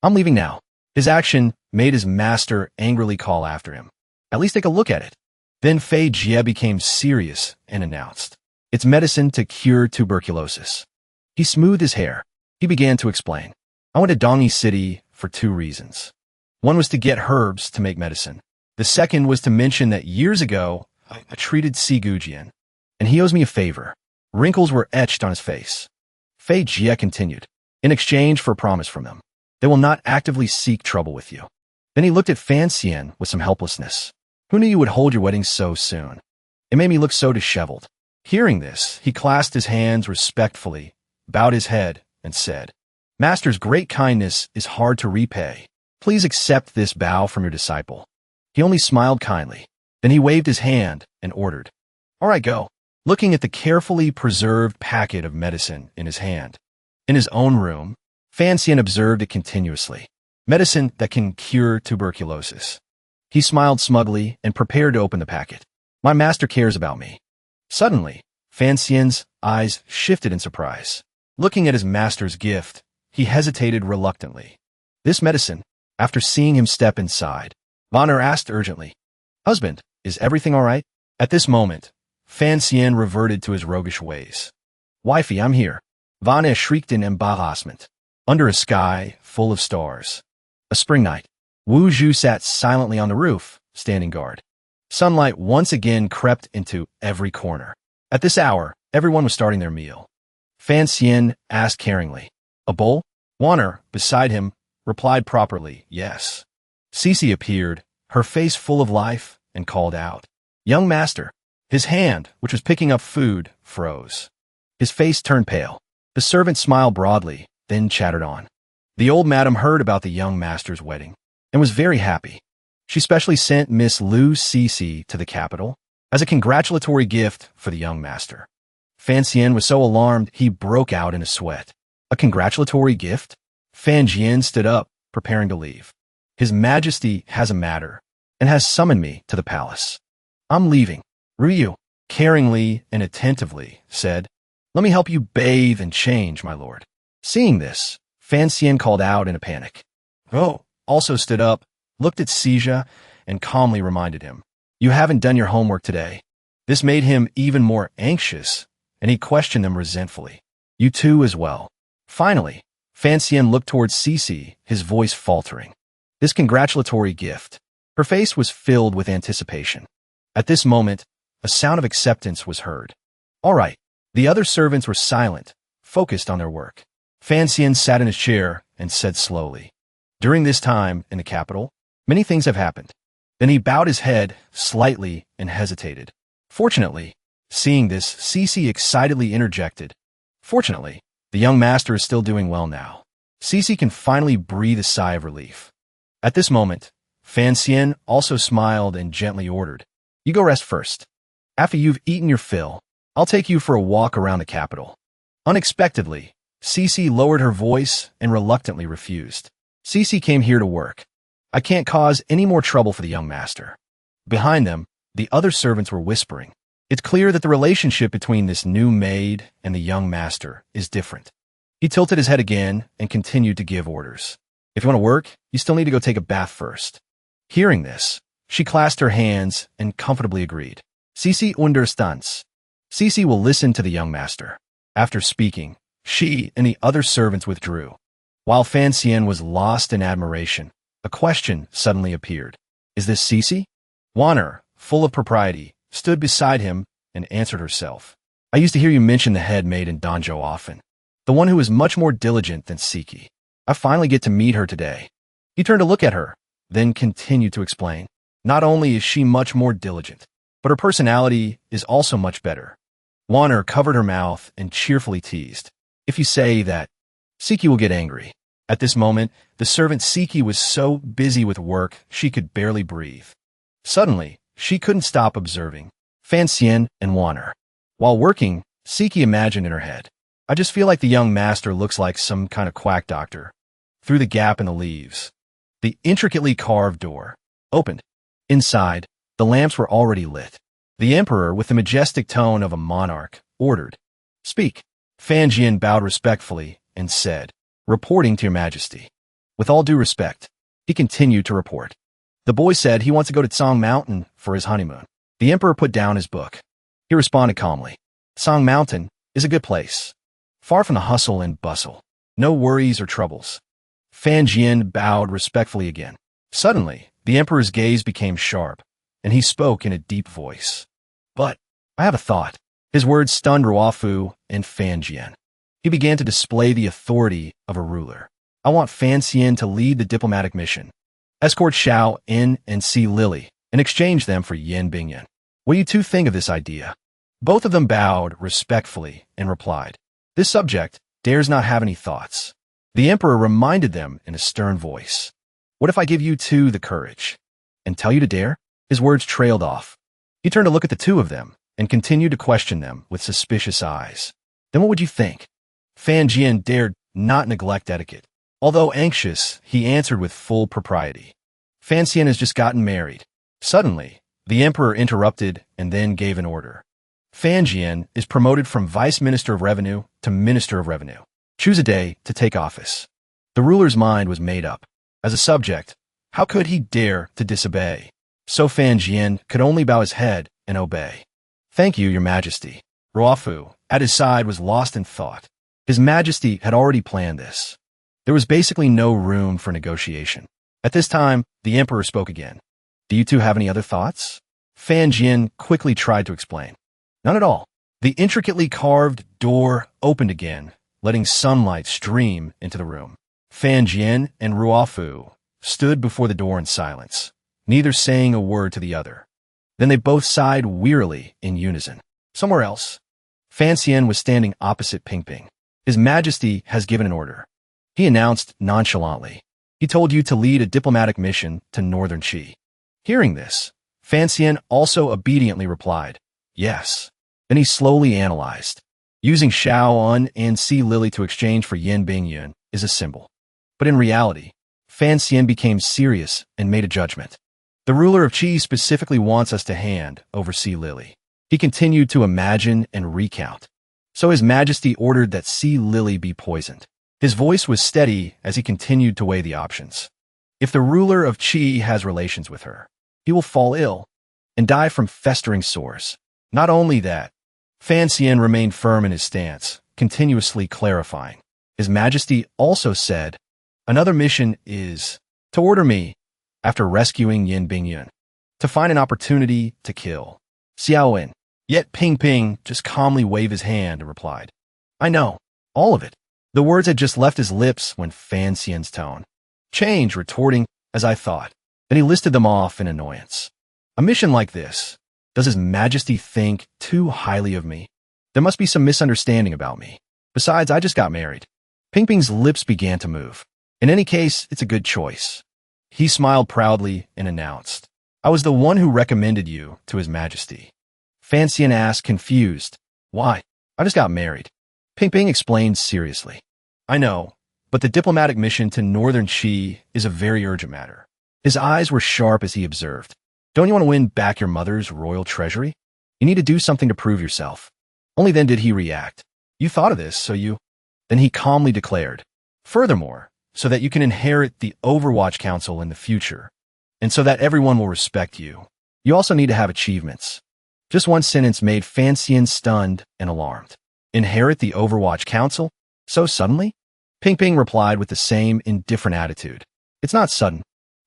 I'm leaving now. His action made his master angrily call after him. At least take a look at it. Then Fay Jia became serious and announced, It's medicine to cure tuberculosis. He smoothed his hair. He began to explain. I went to Dongyi City for 2 reasons. One was to get herbs to make medicine. The second was to mention that years ago, I treated Si Gujian, and he owes me a favor. Wrinkles were etched on his face. Fay Jia continued, in exchange for a promise from them, they will not actively seek trouble with you. Then he looked at Fiancee with some helplessness. Who knew you would hold your wedding so soon? It made me look so disheveled. Hearing this, he clasped his hands respectfully, bowed his head, and said, Master's great kindness is hard to repay. Please accept this bow from your disciple. He only smiled kindly. Then he waved his hand and ordered, All right, go. Looking at the carefully preserved packet of medicine in his hand. In his own room, Fiancee observed it continuously. Medicine that can cure tuberculosis. He smiled smugly and prepared to open the packet. My master cares about me. Suddenly, Fiance's eyes shifted in surprise. Looking at his master's gift, he hesitated reluctantly. This medicine, after seeing him step inside, Manor asked urgently, Husband, is everything all right? At this moment, Fiancee reverted to his roguish ways. Wifey, I'm here. Vana shrieked in embarrassment. Under a sky full of stars. A spring night. Wuhu sat silently on the roof, standing guard. Sunlight once again crept into every corner. At this hour, everyone was starting their meal. Fiancee asked caringly, A bowl? Manor, beside him, replied properly, yes. Cece appeared, her face full of life, and called out, Young master. His hand, which was picking up food, froze. His face turned pale. The servant smiled broadly, then chattered on. The old madam heard about the young master's wedding and was very happy. She specially sent Miss Lu Cece to the capital as a congratulatory gift for the young master. Fiancee was so alarmed he broke out in a sweat. A congratulatory gift? Fan Jian stood up, preparing to leave. His Majesty has a matter and has summoned me to the palace. I'm leaving. Ryu, caringly and attentively, said, Let me help you bathe and change, my lord. Seeing this, Fiancee called out in a panic. Oh, also stood up, looked at Fay and calmly reminded him, You haven't done your homework today. This made him even more anxious, and he questioned them resentfully. You too as well. Finally, Fiancee looked towards Cece, his voice faltering. This congratulatory gift. Her face was filled with anticipation. At this moment, a sound of acceptance was heard. All right. The other servants were silent, focused on their work. Fiancee sat in his chair and said slowly, During this time in the capital, many things have happened. Then he bowed his head slightly and hesitated. Fortunately, seeing this, Cece excitedly interjected, Fortunately, the young master is still doing well now. Cece can finally breathe a sigh of relief. At this moment, Fiancee also smiled and gently ordered, You go rest first. After you've eaten your fill, I'll take you for a walk around the capital. Unexpectedly, Cece lowered her voice and reluctantly refused. Cece came here to work. I can't cause any more trouble for the young master. Behind them, the other servants were whispering. It's clear that the relationship between this new maid and the young master is different. He tilted his head again and continued to give orders. If you want to work, you still need to go take a bath first. Hearing this, she clasped her hands and comfortably agreed. Cece understands. Cece will listen to the young master. After speaking, she and the other servants withdrew. While Fiancee was lost in admiration, a question suddenly appeared. Is this Cece? Manor, full of propriety, stood beside him and answered herself. I used to hear you mention the head maid in Danjo often. The one who is much more diligent than Cece. I finally get to meet her today. He turned to look at her, then continued to explain. Not only is she much more diligent, but her personality is also much better. Manor covered her mouth and cheerfully teased. If you say that, Cece will get angry. At this moment, the servant Cece was so busy with work she could barely breathe. Suddenly, she couldn't stop observing Fiancee and Manor. While working, Cece imagined in her head, I just feel like the young master looks like some kind of quack doctor. Through the gap in the leaves, the intricately carved door opened. Inside, the lamps were already lit. The emperor, with the majestic tone of a monarch, ordered, Speak. Fanjian bowed respectfully and said, Reporting to your majesty. With all due respect, he continued to report. The boy said he wants to go to Tsang Mountain for his honeymoon. The emperor put down his book. He responded calmly, Tsang Mountain is a good place, far from the hustle and bustle. No worries or troubles. Fanjian bowed respectfully again. Suddenly, the emperor's gaze became sharp, and he spoke in a deep voice. But I have a thought. His words stunned Ruofu and Fay Jia. He began to display the authority of a ruler. I want Fiancee to lead the diplomatic mission. Escort Xiao in and see Lily, and exchange them for Yin Bingyan. What do you two think of this idea? Both of them bowed respectfully and replied, This subject dares not have any thoughts. The emperor reminded them in a stern voice. What if I give you two the courage and tell you to dare? His words trailed off. He turned to look at the two of them and continued to question them with suspicious eyes. Then what would you think? Fay Jia dared not neglect etiquette. Although anxious, he answered with full propriety. Fiancee has just gotten married. Suddenly, the emperor interrupted and then gave an order. Fay Jia is promoted from Vice Minister of Revenue to Minister of Revenue. Choose a day to take office. The ruler's mind was made up. As a subject, how could he dare to disobey? So Fay Jia could only bow his head and obey. Thank you, your majesty. Ruofu, at his side, was lost in thought. His majesty had already planned this. There was basically no room for negotiation. At this time, the emperor spoke again. Do you two have any other thoughts? Fay Jia quickly tried to explain. None at all. The intricately carved door opened again, letting sunlight stream into the room. Fay Jia and Ruofu stood before the door in silence, neither saying a word to the other. Then they both sighed wearily in unison. Somewhere else, Fiancee was standing opposite Ping. His Majesty has given an order. He announced nonchalantly. He told you to lead a diplomatic mission to Northern Qi. Hearing this, Fiancee also obediently replied, Yes. Then he slowly analyzed. Using Xiao Un and Si Lily to exchange for Yin Bingyun is a symbol. But in reality, Fiancee became serious and made a judgment. The ruler of Qi specifically wants us to hand over Si Lily. He continued to imagine and recount. So His Majesty ordered that Si Lily be poisoned. His voice was steady as he continued to weigh the options. If the ruler of Qi has relations with her, he will fall ill and die from festering sores. Not only that, Fiancee remained firm in his stance, continuously clarifying. His Majesty also said, Another mission is to order me, after rescuing Yin Bingyun, to find an opportunity to kill Xiaowen. Yet Ping just calmly waved his hand and replied, I know, all of it. The words had just left his lips when Fiance's tone changed, retorting, as I thought. Then he listed them off in annoyance. A mission like this, does His Majesty think too highly of me? There must be some misunderstanding about me. Besides, I just got married. Ping's lips began to move. In any case, it's a good choice. He smiled proudly and announced, I was the one who recommended you to His Majesty. Fiancee asked, confused, Why? I just got married. Ping explained seriously. I know, but the diplomatic mission to Northern Qi is a very urgent matter. His eyes were sharp as he observed. Don't you want to win back your mother's royal treasury? You need to do something to prove yourself. Only then did he react. You thought of this, so you... Then he calmly declared, Furthermore, so that you can inherit the Overwatch Council in the future, and so that everyone will respect you, you also need to have achievements. Just one sentence made Fiancee stunned and alarmed. Inherit the Overwatch Council? So suddenly? Ping replied with the same indifferent attitude. It's not sudden.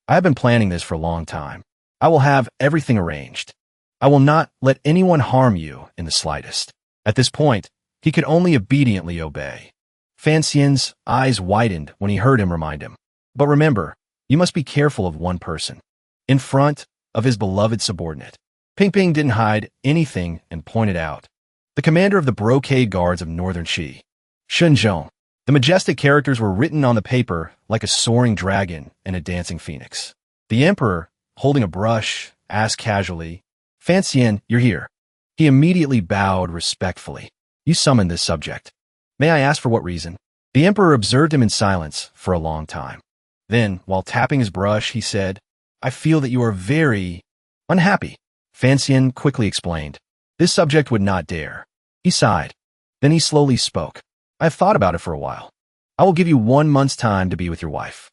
I have been planning this for a long time. I will have everything arranged. I will not let anyone harm you in the slightest. At this point, he could only obediently obey. Fance's eyes widened when he heard him remind him. But remember, you must be careful of one person. In front of his beloved subordinate. Ping didn't hide anything and pointed out. The commander of the Brocade Guards of Northern Qi, Shenzhong. The majestic characters were written on the paper like a soaring dragon and a dancing phoenix. The emperor, holding a brush, asked casually, Fiancee, you're here. He immediately bowed respectfully. You summoned this subject. May I ask for what reason? The emperor observed him in silence for a long time. Then, while tapping his brush, he said, I feel that you are very unhappy. Fiancee quickly explained. This subject would not dare. He sighed. Then he slowly spoke. I have thought about it for a while. I will give you 1 month's time to be with your wife.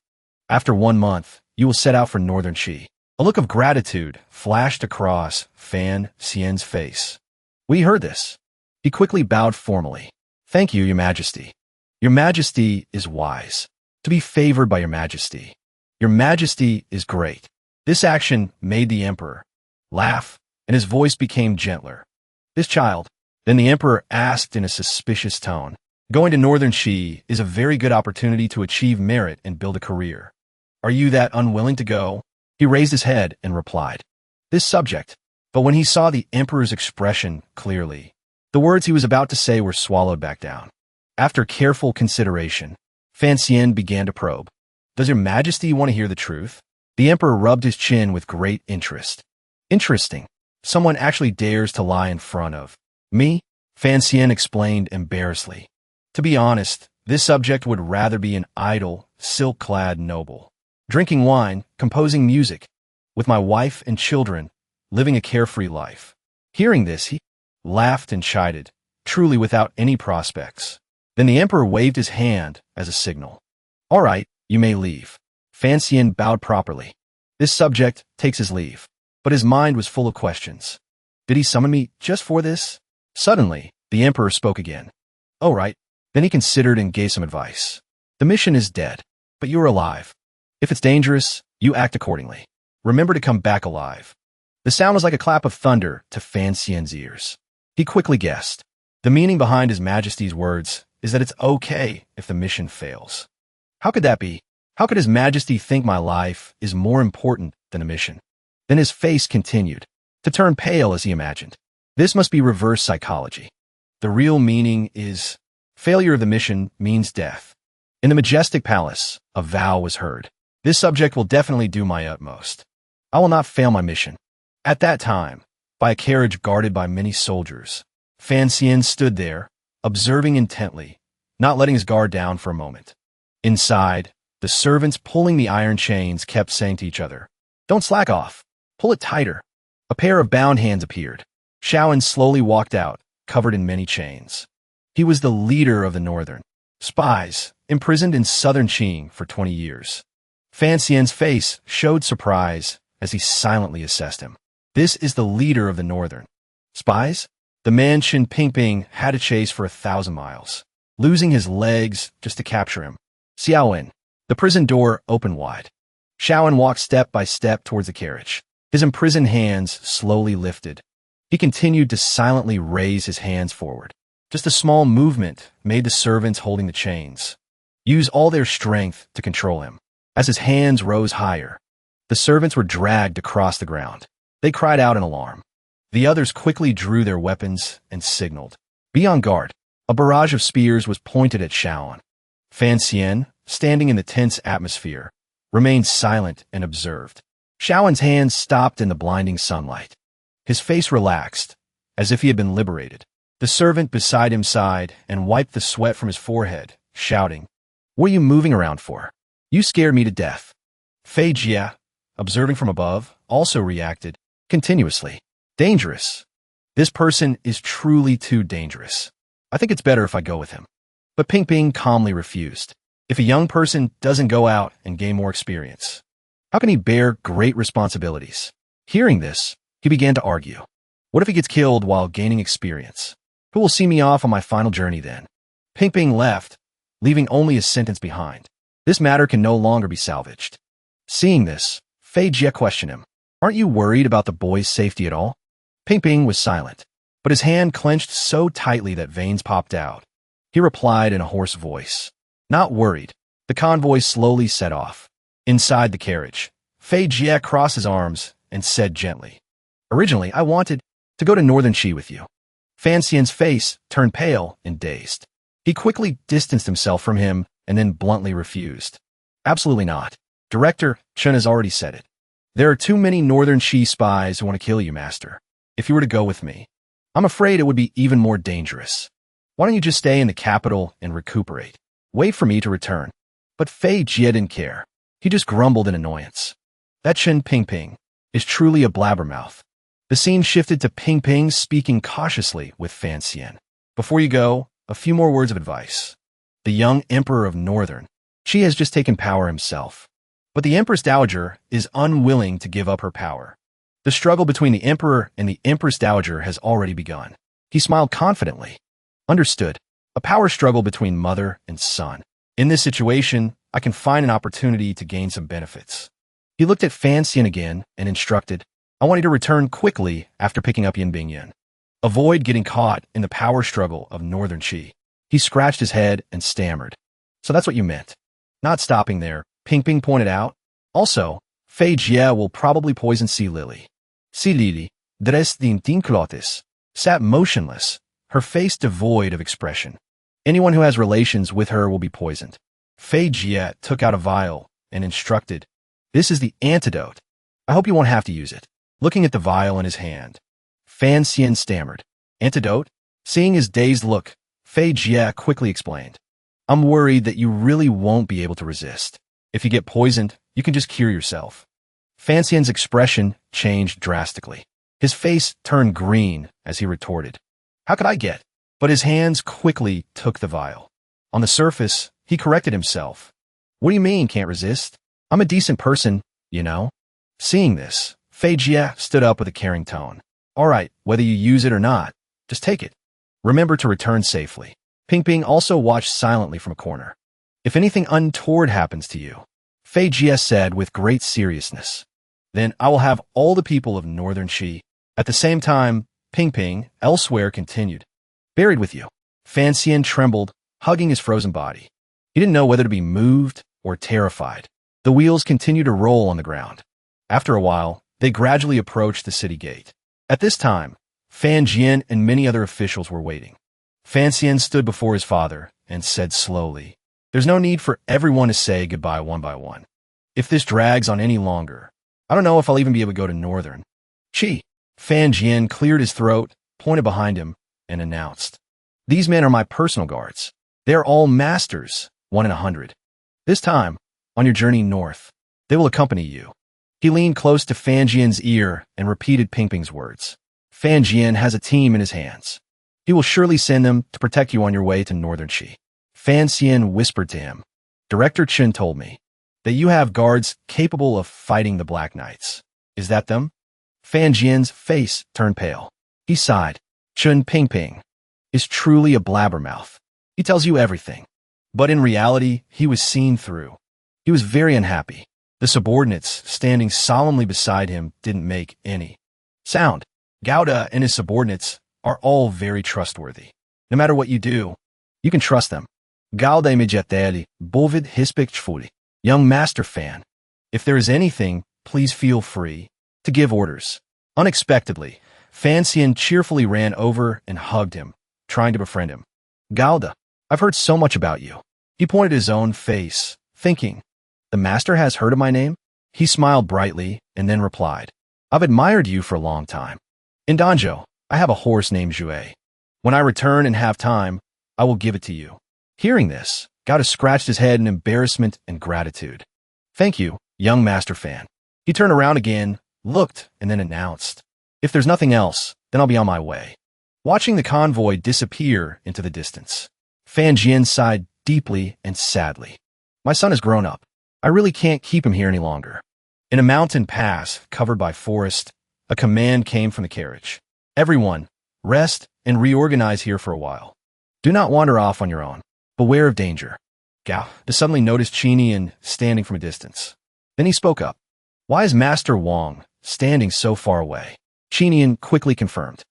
After 1 month, you will set out for Northern Qi. A look of gratitude flashed across Fiance's face. We heard this. He quickly bowed formally. Thank you, Your Majesty. Your Majesty is wise. To be favored by Your Majesty. Your Majesty is great. This action made the emperor laugh, and his voice became gentler. This child, Then the emperor asked in a suspicious tone, "Going to Northern Xi is a very good opportunity to achieve merit and build a career. Are you that unwilling to go?" He raised his head and replied, "This subject." But when he saw the emperor's expression clearly, the words he was about to say were swallowed back down. After careful consideration, Fay Jia began to probe. "Does your majesty want to hear the truth?" The emperor rubbed his chin with great interest. "Interesting. Someone actually dares to lie in front of me," Fay Jia explained embarrassedly. "To be honest, this subject would rather be an idle, silk-clad noble, drinking wine, composing music, with my wife and children, living a carefree life." Hearing this, he laughed and chided, truly without any prospects. Then the emperor waved his hand as a signal. "All right, you may leave." Fay Jia bowed properly. This subject takes his leave, but his mind was full of questions. Did he summon me just for this? Suddenly, the emperor spoke again. "All right." Then he considered and gave some advice. "The mission is dead, but you are alive. If it's dangerous, you act accordingly. Remember to come back alive." The sound was like a clap of thunder to Fay Jia's ears. He quickly guessed. The meaning behind His Majesty's words is that it's okay if the mission fails. How could that be? How could His Majesty think my life is more important than a mission? Then his face continued to turn pale as he imagined. This must be reverse psychology. The real meaning is failure of the mission means death. In the majestic palace, a vow was heard. "This subject will definitely do my utmost. I will not fail my mission." At that time, by a carriage guarded by many soldiers, Fay Jia stood there, observing intently, not letting his guard down for a moment. Inside, the servants pulling the iron chains kept saying to each other, "Don't slack off. Pull it tighter." A pair of bound hands appeared. Shounen slowly walked out, covered in many chains. He was the leader of the northern spies, imprisoned in southern Qing for 20 years. Fay Jia's face showed surprise as he silently assessed him. This is the leader of the northern spies? The man Qin Pingping had to chase for 1,000 miles, losing his legs just to capture him. Xiaowen. The prison door opened wide. Xiaowen walked step by step towards the carriage. His imprisoned hands slowly lifted. He continued to silently raise his hands forward. Just a small movement made the servants holding the chains use all their strength to control him. As his hands rose higher, the servants were dragged across the ground. They cried out in alarm. The others quickly drew their weapons and signaled, "Be on guard." A barrage of spears was pointed at Xiaowen. Fay Jia, standing in the tense atmosphere, remained silent and observed. Xiaowen's hands stopped in the blinding sunlight. His face relaxed, as if he had been liberated. The servant beside him sighed and wiped the sweat from his forehead, shouting, "What are you moving around for? You scared me to death." Fay Jia, observing from above, also reacted continuously. "Dangerous. This person is truly too dangerous. I think it's better if I go with him." But Pingping calmly refused. If a young person doesn't go out and gain more experience, how can he bear great responsibilities? Hearing this, he began to argue. What if he gets killed while gaining experience? Who will see me off on my final journey then? Pingping left, leaving only a sentence behind. This matter can no longer be salvaged. Seeing this, Fay Jia questioned him. "Aren't you worried about the boy's safety at all?" Pingping was silent, but his hand clenched so tightly that veins popped out. He replied in a hoarse voice, "Not worried." The convoy slowly set off. Inside the carriage, Fay Jia crossed his arms and said gently, "Originally, I wanted to go to Northern Qi with you." Fay Jia's face turned pale and dazed. He quickly distanced himself from him and then bluntly refused. "Absolutely not. Director Chen has already said it. There are too many Northern Qi spies who want to kill you, Master. If you were to go with me, I'm afraid it would be even more dangerous. Why don't you just stay in the capital and recuperate? Wait for me to return." But Fay Jia didn't care. He just grumbled in annoyance. That Qin Pingping is truly a blabbermouth. The scene shifted to Pingping speaking cautiously with Fay Jia. "Before you go, a few more words of advice. The young Emperor of Northern Qi has just taken power himself, but the Empress Dowager is unwilling to give up her power. The struggle between the Emperor and the Empress Dowager has already begun." He smiled confidently. "Understood. A power struggle between mother and son. In this situation, I can find an opportunity to gain some benefits." He looked at Fay Jia again and instructed, "I want you to return quickly after picking up Yin Bingyan. Avoid getting caught in the power struggle of Northern Qi. He scratched his head and stammered. So that's what you meant. Not stopping there, Ping Ping pointed out. Also, Fay Jia will probably poison Sea Lily. Sea Lily, dres d'intinclotis, sat motionless, her face devoid of expression. Anyone who has relations with her will be poisoned. Fay Jia took out a vial and instructed, "This is the antidote. I hope you won't have to use it." Looking at the vial in his hand, Fan Xian stammered. "Antidote?" Seeing his dazed look, Fay Jia quickly explained. "I'm worried that you really won't be able to resist. If you get poisoned, you can just cure yourself." Fan Xian's expression changed drastically. His face turned green as he retorted, "How could I get?" But his hands quickly took the vial. On the surface, he corrected himself. "What do you mean, can't resist? I'm a decent person, you know." Seeing this, Fay Jia stood up with a caring tone. "All right, whether you use it or not, just take it. Remember to return safely." Ping Ping also watched silently from a corner. "If anything untoward happens to you," Fay Jia said with great seriousness, "then I will have all the people of Northern Qi." At the same time, Ping Ping, elsewhere, continued, "Buried with you." Fan Xian trembled, hugging his frozen body. He didn't know whether to be moved or terrified. The wheels continued to roll on the ground. After a while, they gradually approached the city gate. At this time, Fan Jian and many other officials were waiting. Fan Xian stood before his father and said slowly, "There's no need for everyone to say goodbye one by one. If this drags on any longer, I don't know if I'll even be able to go to Northern Qi." Fan Jian cleared his throat, pointed behind him, and announced, "These men are my personal guards. They are all masters, 1 in 100. This time, on your journey north, they will accompany you." He leaned close to Fan Jian's ear and repeated Ping Ping's words. "Fan Jian has a team in his hands. He will surely send them to protect you on your way to Northern Qi." Fan Xian whispered to him, "Director Chen told me that you have guards capable of fighting the Black Knights. Is that them?" Fan Jian's face turned pale. He sighed. "Chen Ping Ping is truly a blabbermouth. He tells you everything." But in reality, he was seen through. He was very unhappy. The subordinates standing solemnly beside him didn't make any sound. Gouda and his subordinates are all very trustworthy. No matter what you do, you can trust them. Gouda immediately bovid hispik chfuli. Young master Fan, if there is anything, please feel free to give orders. Unexpectedly, Fan Xian cheerfully ran over and hugged him, trying to befriend him. "Gouda, I've heard so much about you." He pointed his own face, thinking, "The master has heard of my name?" He smiled brightly and then replied, "I've admired you for a long time. In Danjo, I have a horse named Jue. When I return and have time, I will give it to you." Hearing this, Gouda scratched his head in embarrassment and gratitude. "Thank you, young master Fan." He turned around again, looked, and then announced, "If there's nothing else, then I'll be on my way." Watching the convoy disappear into the distance, Fan Jian sighed deeply and sadly. "My son has grown up. I really can't keep him here any longer." In a mountain pass covered by forest, a command came from the carriage. "Everyone, rest and reorganize here for a while. Do not wander off on your own. Beware of danger." Gao suddenly noticed Qinian standing from a distance. Then he spoke up. "Why is Master Wang standing so far away?" Qinian quickly confirmed.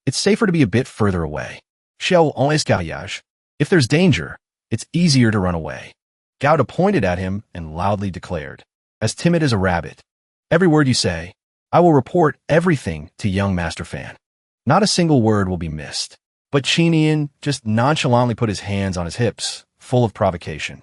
"It's safer to be a bit further away. If there's danger, it's easier to run away." Gouda pointed at him and loudly declared, "As timid as a rabbit. Every word you say, I will report everything to young Master Fan. Not a single word will be missed." But Qinian just nonchalantly put his hands on his hips, full of provocation.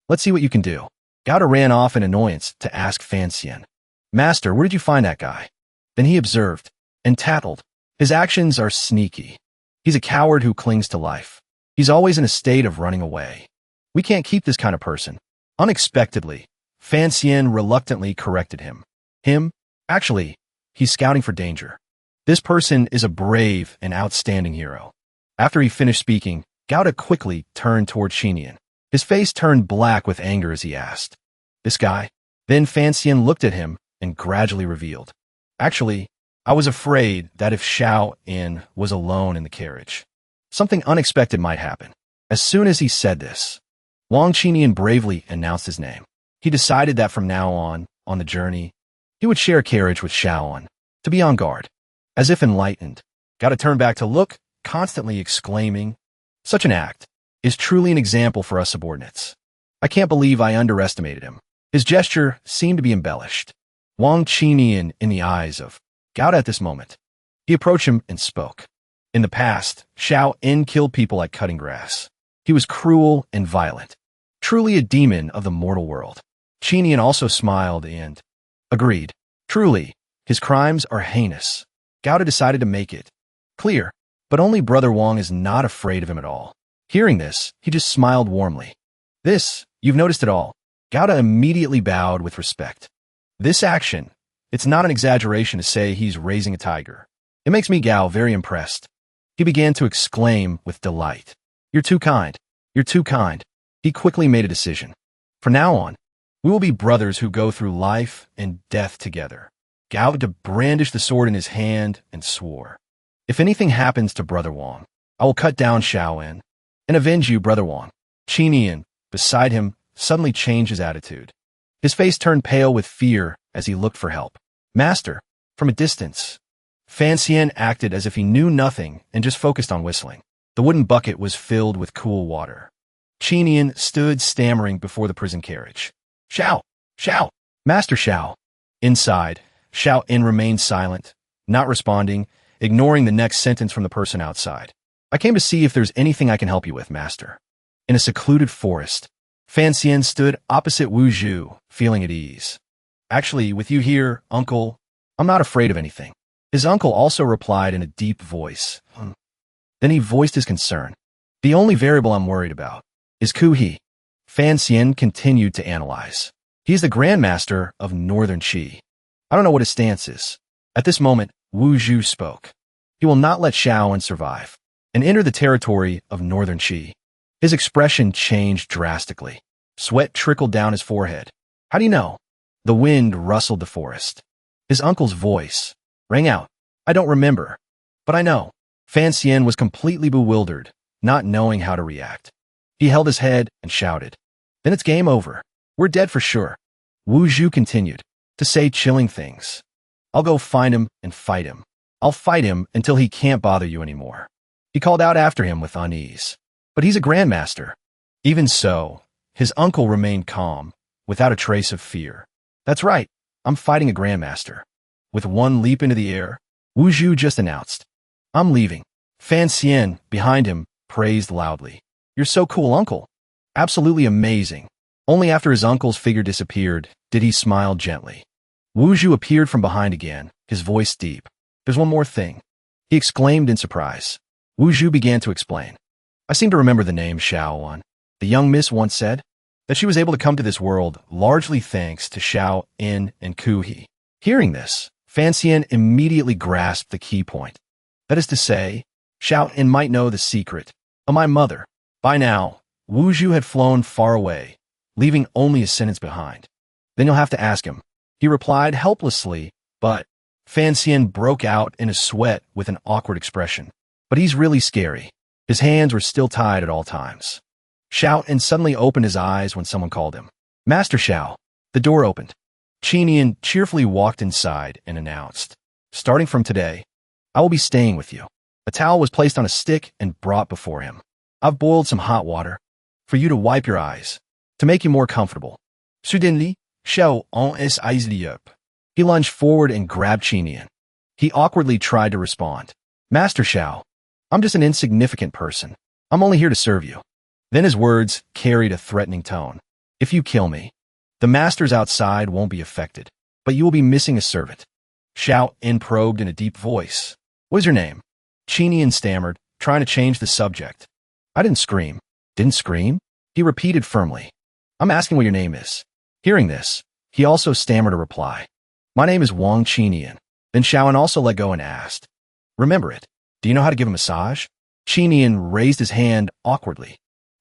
"Let's see what you can do." Gouda ran off in annoyance to ask Fan Xian, "Master, where did you find that guy?" Then he observed and tattled. His actions are sneaky. He's a coward who clings to life. He's always in a state of running away. We can't keep this kind of person. Unexpectedly, Fan Xian reluctantly corrected him. "Him? Actually, he's scouting for danger. This person is a brave and outstanding hero." After he finished speaking, Gouda quickly turned toward Qinian. His face turned black with anger as he asked, "This guy?" Then Fan Xian looked at him and gradually revealed, "Actually, I was afraid that if Xiao In was alone in the carriage, something unexpected might happen." As soon as he said this, Wang Qinian bravely announced his name. He decided that from now on the journey, he would share a carriage with Xiao In, to be on guard. As if enlightened, Gao turned back to look, constantly exclaiming, "Such an act is truly an example for us subordinates. I can't believe I underestimated him." His gesture seemed to be embellished. Wang Qinian in the eyes of Gao at this moment. He approached him and spoke. In the past, Xiao En killed people like cutting grass. He was cruel and violent. Truly a demon of the mortal world. Qinian also smiled and agreed. Truly, his crimes are heinous. Gao decided to make it clear, but only Brother Wang is not afraid of him at all. Hearing this, he just smiled warmly. "This, you've noticed it all." Gao immediately bowed with respect. This action, it's not an exaggeration to say he's raising a tiger. It makes me, Gao, very impressed. He began to exclaim with delight. "You're too kind. You're too kind." He quickly made a decision. From now on, we will be brothers who go through life and death together. Gao brandished the sword in his hand and swore, "If anything happens to Brother Wang, I will cut down Xiao En and avenge you, Brother Wang." Qinian, beside him, suddenly changed his attitude. His face turned pale with fear as he looked for help. "Master," from a distance. Fiancee acted as if he knew nothing and just focused on whistling. The wooden bucket was filled with cool water. Qinian stood stammering before the prison carriage. "Xiao! Xiao! Master Xiao!" Inside, Xiao En remained silent, not responding, ignoring the next sentence from the person outside. "I came to see if there's anything I can help you with, Master." In a secluded forest, Fiancee stood opposite Wuhu, feeling at ease. "Actually, with you here, Uncle, I'm not afraid of anything." His uncle also replied in a deep voice. Then he voiced his concern. "The only variable I'm worried about is Kuhi." Fiancee continued to analyze. "He's the Grandmaster of Northern Qi. I don't know what his stance is." At this moment, Wuhu spoke. "He will not let Xiao En survive and enter the territory of Northern Qi." His expression changed drastically. Sweat trickled down his forehead. "How do you know?" The wind rustled the forest. His uncle's voice rang out. "I don't remember, but I know." Fiancee was completely bewildered, not knowing how to react. He held his head and shouted, "Then it's game over. We're dead for sure." Wuhu continued to say chilling things. "I'll go find him and fight him. I'll fight him until he can't bother you anymore." He called out after him with unease. "But he's a grandmaster." Even so, his uncle remained calm, without a trace of fear. "That's right, I'm fighting a grandmaster." With one leap into the air, Wuhu just announced, "I'm leaving." Fiancee, behind him, praised loudly. "You're so cool, Uncle. Absolutely amazing." Only after his uncle's figure disappeared did he smile gently. Wuhu appeared from behind again, his voice deep. "There's one more thing," he exclaimed in surprise. Wuhu began to explain. "I seem to remember the name Xiao En. The young miss once said that she was able to come to this world largely thanks to Xiao En and Kuhi." Hearing this, Fiancee immediately grasped the key point. That is to say, Xiao En might know the secret of my mother. By now, Wuhu had flown far away, leaving only a sentence behind. "Then you'll have to ask him," he replied helplessly, but Fiancee broke out in a sweat with an awkward expression. "But he's really scary." His hands were still tied at all times. Xiao En suddenly opened his eyes when someone called him. "Master Xiao." The door opened. Qinian cheerfully walked inside and announced, "Starting from today, I will be staying with you." A towel was placed on a stick and brought before him. "I've boiled some hot water for you to wipe your eyes, to make you more comfortable." Suddenly, Xiao En is easily up. He lunged forward and grabbed Qinian. He awkwardly tried to respond. "Master Xiao, I'm just an insignificant person. I'm only here to serve you." Then his words carried a threatening tone. "If you kill me, the masters outside won't be affected, but you will be missing a servant." Xiao En probed in a deep voice. "What is your name?" Qinian stammered, trying to change the subject. "I didn't scream." "Didn't scream?" He repeated firmly. "I'm asking what your name is." Hearing this, he also stammered a reply. "My name is Wang Qinian." Then Xiao En also let go and asked, "Remember it. Do you know how to give a massage?" Qinian raised his hand awkwardly.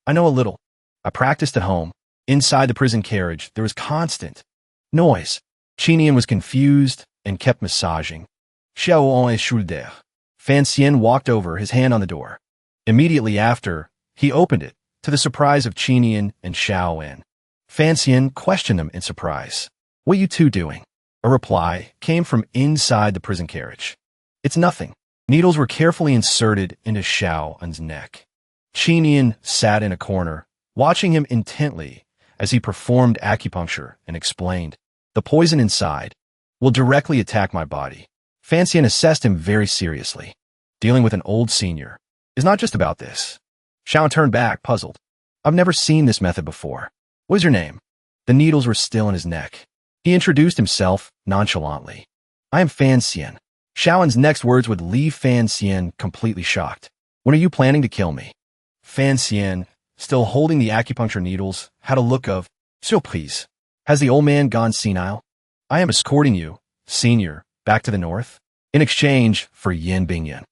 "I know a little. I practiced at home." Inside the prison carriage, there was constant noise. Qinian was confused and kept massaging. Xiao En est shoulder. Fiancee walked over, his hand on the door. Immediately after, he opened it, to the surprise of Qinian and Xiao En. Fiancee questioned him in surprise. "What are you two doing?" A reply came from inside the prison carriage. "It's nothing." Needles were carefully inserted into Xiaoan's neck. Qinian sat in a corner, watching him intently as he performed acupuncture and explained, "The poison inside will directly attack my body." Fancian assessed him very seriously. Dealing with an old senior is not just about this. Xiao turned back, puzzled. "I've never seen this method before. What is your name?" The needles were still in his neck. He introduced himself nonchalantly. "I am Fancian." Xiaoan's next words would leave Fancian completely shocked. "When are you planning to kill me?" Fancian, still holding the acupuncture needles, had a look of surprise. "Has the old man gone senile? I am escorting you, senior, back to the north, in exchange for yin bingyan."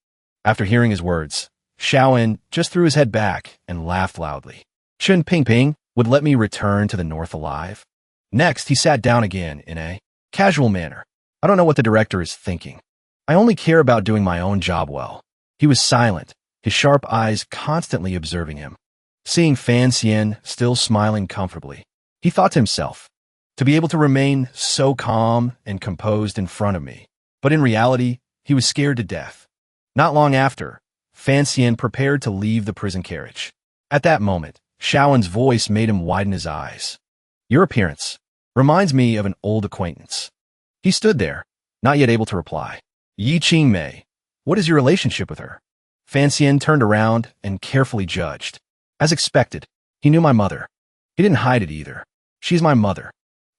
After hearing his words, Xiaoan just threw his head back and laughed loudly. "Chun Ping Ping would let me return to the north alive?" Next, he sat down again in a casual manner. "I don't know what the director is thinking. I only care about doing my own job well." He was silent, his sharp eyes constantly observing him. Seeing Fancian still smiling comfortably, he thought to himself, to be able to remain so calm and composed in front of me. But in reality, he was scared to death. Not long after, Fancian prepared to leave the prison carriage. At that moment, Xiaoan's voice made him widen his eyes. "Your appearance reminds me of an old acquaintance." He stood there, not yet able to reply. "Yi Qingmei, what is your relationship with her?" Fancian turned around and carefully judged. As expected, he knew my mother. He didn't hide it either. "She's my mother."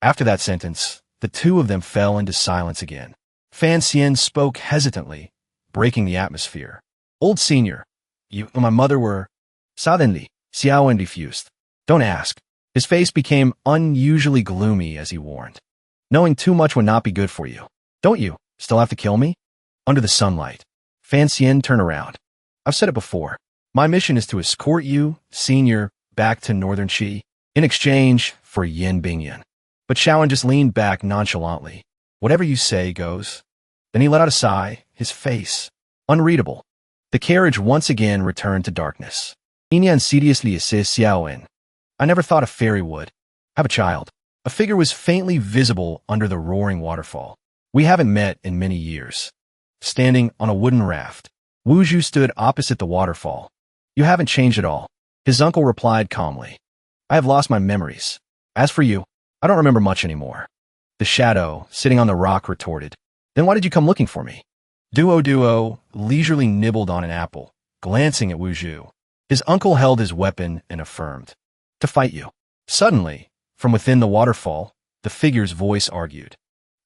After that sentence, the two of them fell into silence again. Fancian spoke hesitantly, breaking the atmosphere. "Old senior, you and my mother were..." Suddenly, Xiaoan diffused. "Don't ask." His face became unusually gloomy as he warned. "Knowing too much would not be good for you. Don't you still have to kill me?" Under the sunlight, Fancian turned around. "I've said it before. My mission is to escort you, senior, back to Northern Qi, in exchange for yin bingyan." But Xiaoan just leaned back nonchalantly. "Whatever you say goes." Then he let out a sigh, his face unreadable. The carriage once again returned to darkness. Inya insidiously assist Xiaoan. "I never thought a fairy would have a child." A figure was faintly visible under the roaring waterfall. "We haven't met in many years." Standing on a wooden raft, Wuhu stood opposite the waterfall. "You haven't changed at all," his uncle replied calmly. "I have lost my memories. As for you, I don't remember much anymore." The shadow, sitting on the rock, retorted, "Then why did you come looking for me?" Duo leisurely nibbled on an apple, glancing at Wuhu. His uncle held his weapon and affirmed, "To fight you." Suddenly, from within the waterfall, the figure's voice argued,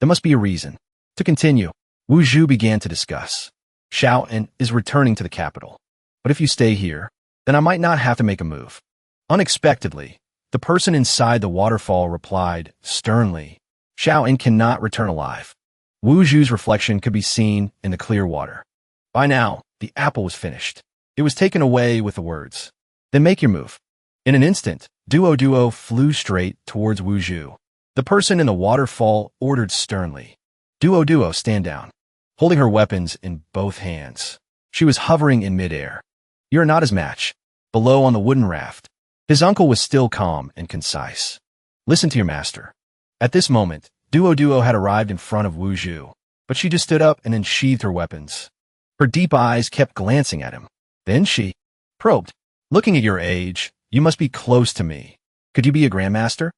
"There must be a reason." To continue, Wuhu began to discuss. "Xiaoan is returning to the capital. But if you stay here, then I might not have to make a move." Unexpectedly, the person inside the waterfall replied sternly, "Xiaoan cannot return alive." Wuju's reflection could be seen in the clear water. By now, the apple was finished. It was taken away with the words, "Then make your move." In an instant, Duo flew straight towards Wuhu. The person in the waterfall ordered sternly, Duo, stand down." Holding her weapons in both hands, she was hovering in midair. "You're not his match." Below on the wooden raft, his uncle was still calm and concise. "Listen to your master." At this moment, Duo had arrived in front of Wuhu, but she just stood up and unsheathed her weapons. Her deep eyes kept glancing at him. Then she probed, "Looking at your age, you must be close to me. Could you be a grandmaster?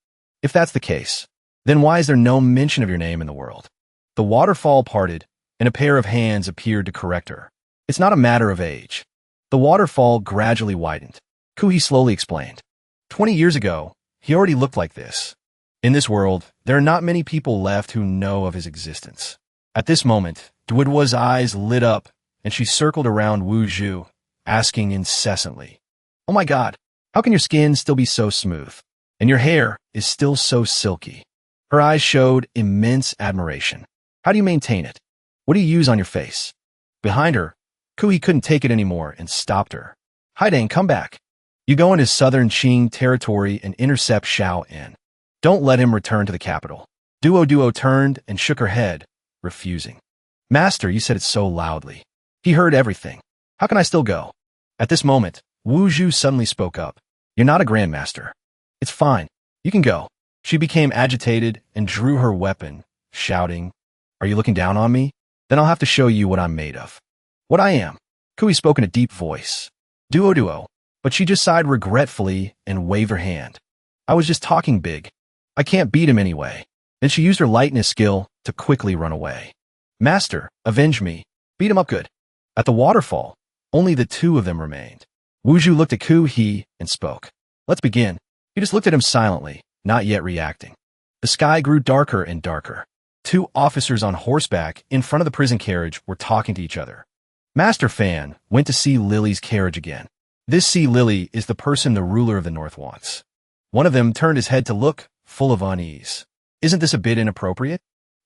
If that's the case, then why is there no mention of your name in the world?" The waterfall parted, and a pair of hands appeared to correct her. "It's not a matter of age." The waterfall gradually widened. Kuhi slowly explained. 20 years ago, he already looked like this. In this world, there are not many people left who know of his existence. At this moment, Duoduo's eyes lit up, and she circled around Wuhu, asking incessantly, "Oh my God, how can your skin still be so smooth? And your hair is still so silky?" Her eyes showed immense admiration. "How do you maintain it? What do you use on your face?" Behind her, Kuhi couldn't take it anymore and stopped her. "Haidang, come back. You go into southern Qing territory and intercept Xiaoan. Don't let him return to the capital." Duo turned and shook her head, refusing. "Master, you said it so loudly. He heard everything. How can I still go?" At this moment, Wuhu suddenly spoke up. "You're not a grandmaster. It's fine. You can go." She became agitated and drew her weapon, shouting, "Are you looking down on me? Then I'll have to show you what I'm made of." What I am? Kui spoke in a deep voice. Duo. But she just sighed regretfully and waved her hand. I was just talking big. I can't beat him anyway. Then she used her lightness skill to quickly run away. Master, avenge me. Beat him up good. At the waterfall, only the two of them remained. Wuhu looked at Kui and spoke. Let's begin. He just looked at him silently, not yet reacting. The sky grew darker and darker. Two officers on horseback in front of the prison carriage were talking to each other. Master Fan went to see Lily's carriage again. This sea Lily is the person the ruler of the North wants. One of them turned his head to look, full of unease. Isn't this a bit inappropriate?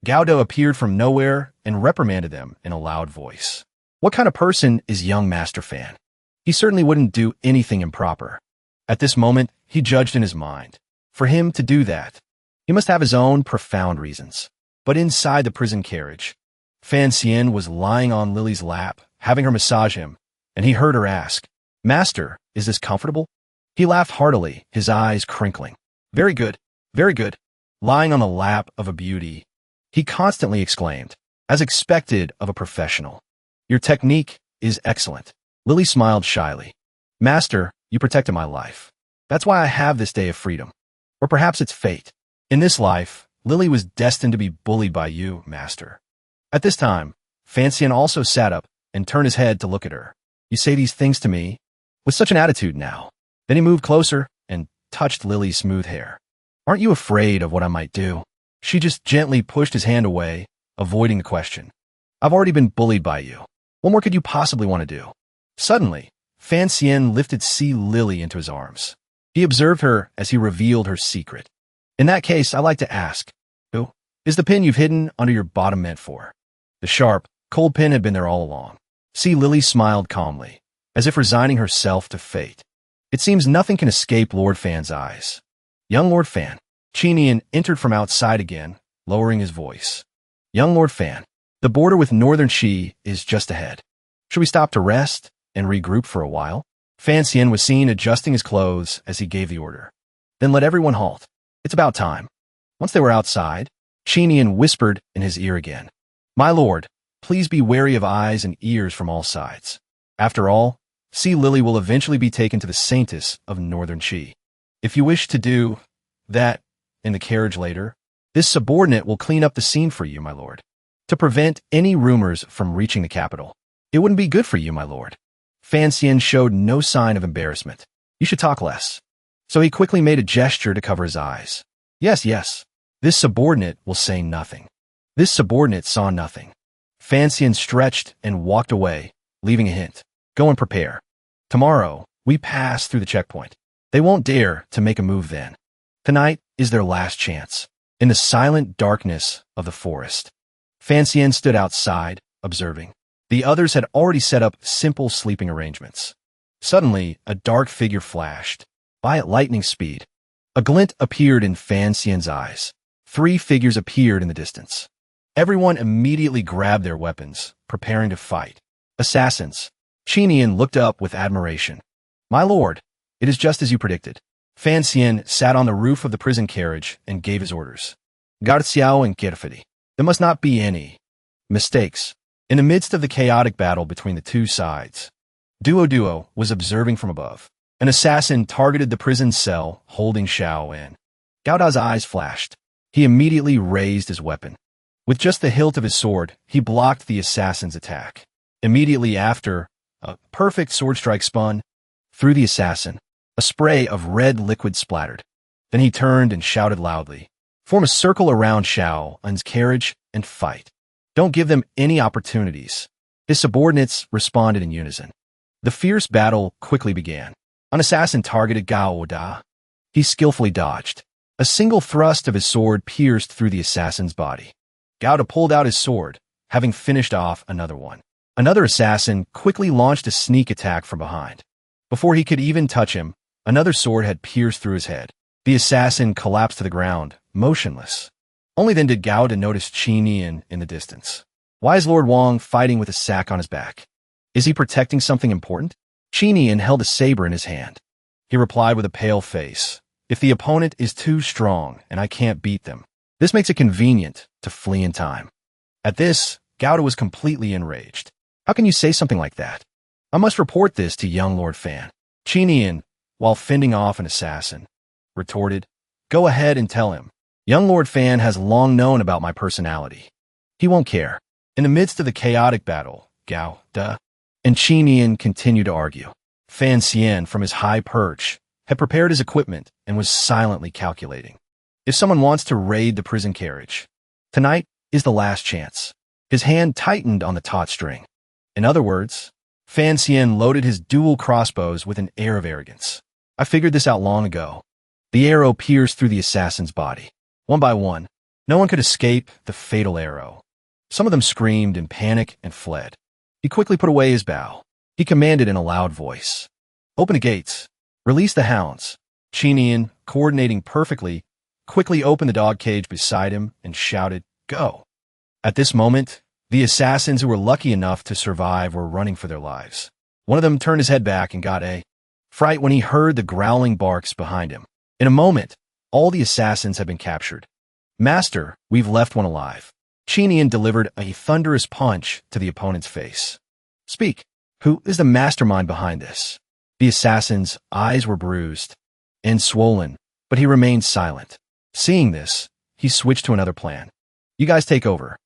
Gaudo appeared from nowhere and reprimanded them in a loud voice. What kind of person is young Master Fan? He certainly wouldn't do anything improper. At this moment, he judged in his mind. For him to do that, he must have his own profound reasons. But inside the prison carriage, Fan Xian was lying on Lily's lap, having her massage him, and he heard her ask, Master, is this comfortable? He laughed heartily, his eyes crinkling. Very good, very good. Lying on the lap of a beauty, he constantly exclaimed, as expected of a professional. Your technique is excellent. Lily smiled shyly. Master, you protected my life. That's why I have this day of freedom. Or perhaps it's fate. In this life, Lily was destined to be bullied by you, Master. At this time, Fan Xian also sat up and turned his head to look at her. You say these things to me? With such an attitude now. Then he moved closer and touched Lily's smooth hair. Aren't you afraid of what I might do? She just gently pushed his hand away, avoiding the question. I've already been bullied by you. What more could you possibly want to do? Suddenly, Fan Xian lifted Sea Lily into his arms. He observed her as he revealed her secret. In that case, I'd like to ask, who is the pin you've hidden under your bottom meant for? The sharp, cold pin had been there all along. Sea Lily smiled calmly, as if resigning herself to fate. It seems nothing can escape Lord Fan's eyes. Young Lord Fan. Chinian entered from outside again, lowering his voice. Young Lord Fan, the border with Northern Shi is just ahead. Should we stop to rest and regroup for a while? Fan Xian was seen adjusting his clothes as he gave the order. Then let everyone halt. It's about time. Once they were outside, Chinian whispered in his ear again. My lord, please be wary of eyes and ears from all sides. After all, Sea Lily will eventually be taken to the saintess of Northern Shi. If you wish to do that in the carriage later, this subordinate will clean up the scene for you, my lord. To prevent any rumors from reaching the capital. It wouldn't be good for you, my lord. Fan Xian showed no sign of embarrassment. You should talk less. So he quickly made a gesture to cover his eyes. Yes. This subordinate will say nothing. This subordinate saw nothing. Fan Xian stretched and walked away, leaving a hint. Go and prepare. Tomorrow, we pass through the checkpoint. They won't dare to make a move then. Tonight is their last chance. In the silent darkness of the forest, Fan Xian stood outside, observing. The others had already set up simple sleeping arrangements. Suddenly, a dark figure flashed, by at lightning speed. A glint appeared in Fan Xian's eyes. 3 figures appeared in the distance. Everyone immediately grabbed their weapons, preparing to fight. Assassins. Chinian looked up with admiration. My lord, it is just as you predicted. Fan Xian sat on the roof of the prison carriage and gave his orders. Garciao and Kirfidi. There must not be any mistakes. In the midst of the chaotic battle between the two sides, Duo was observing from above. An assassin targeted the prison cell, holding Xiao in. Gauda's eyes flashed. He immediately raised his weapon. With just the hilt of his sword, he blocked the assassin's attack. Immediately after, a perfect sword strike spun through the assassin. A spray of red liquid splattered. Then he turned and shouted loudly. Form a circle around Xiao Un's carriage and fight. Don't give them any opportunities. His subordinates responded in unison. The fierce battle quickly began. An assassin targeted Gao Da. He skillfully dodged. A single thrust of his sword pierced through the assassin's body. Gao Da pulled out his sword, having finished off another one. Another assassin quickly launched a sneak attack from behind. Before he could even touch him, another sword had pierced through his head. The assassin collapsed to the ground, motionless. Only then did Gao Da notice Chinian in the distance. Why is Lord Wang fighting with a sack on his back? Is he protecting something important? Chinian held a saber in his hand. He replied with a pale face. If the opponent is too strong and I can't beat them, this makes it convenient to flee in time. At this, Gao Da was completely enraged. How can you say something like that? I must report this to young Lord Fan. Chinian, while fending off an assassin, retorted, Go ahead and tell him. Young Lord Fan has long known about my personality. He won't care. In the midst of the chaotic battle, Gao, duh, and Chinian continued to argue. Fan Xian, from his high perch, had prepared his equipment and was silently calculating. If someone wants to raid the prison carriage, tonight is the last chance. His hand tightened on the taut string. In other words, Fan Xian loaded his dual crossbows with an air of arrogance. I figured this out long ago. The arrow pierced through the assassin's body. One by one, no one could escape the fatal arrow. Some of them screamed in panic and fled. He quickly put away his bow. He commanded in a loud voice. Open the gates. Release the hounds. Chinian, coordinating perfectly, quickly opened the dog cage beside him and shouted, Go! At this moment, the assassins who were lucky enough to survive were running for their lives. One of them turned his head back and got a fright when he heard the growling barks behind him. In a moment, all the assassins had been captured. Master, we've left one alive. Chinian delivered a thunderous punch to the opponent's face. Speak. Who is the mastermind behind this? The assassin's eyes were bruised and swollen, but he remained silent. Seeing this, he switched to another plan. You guys take over.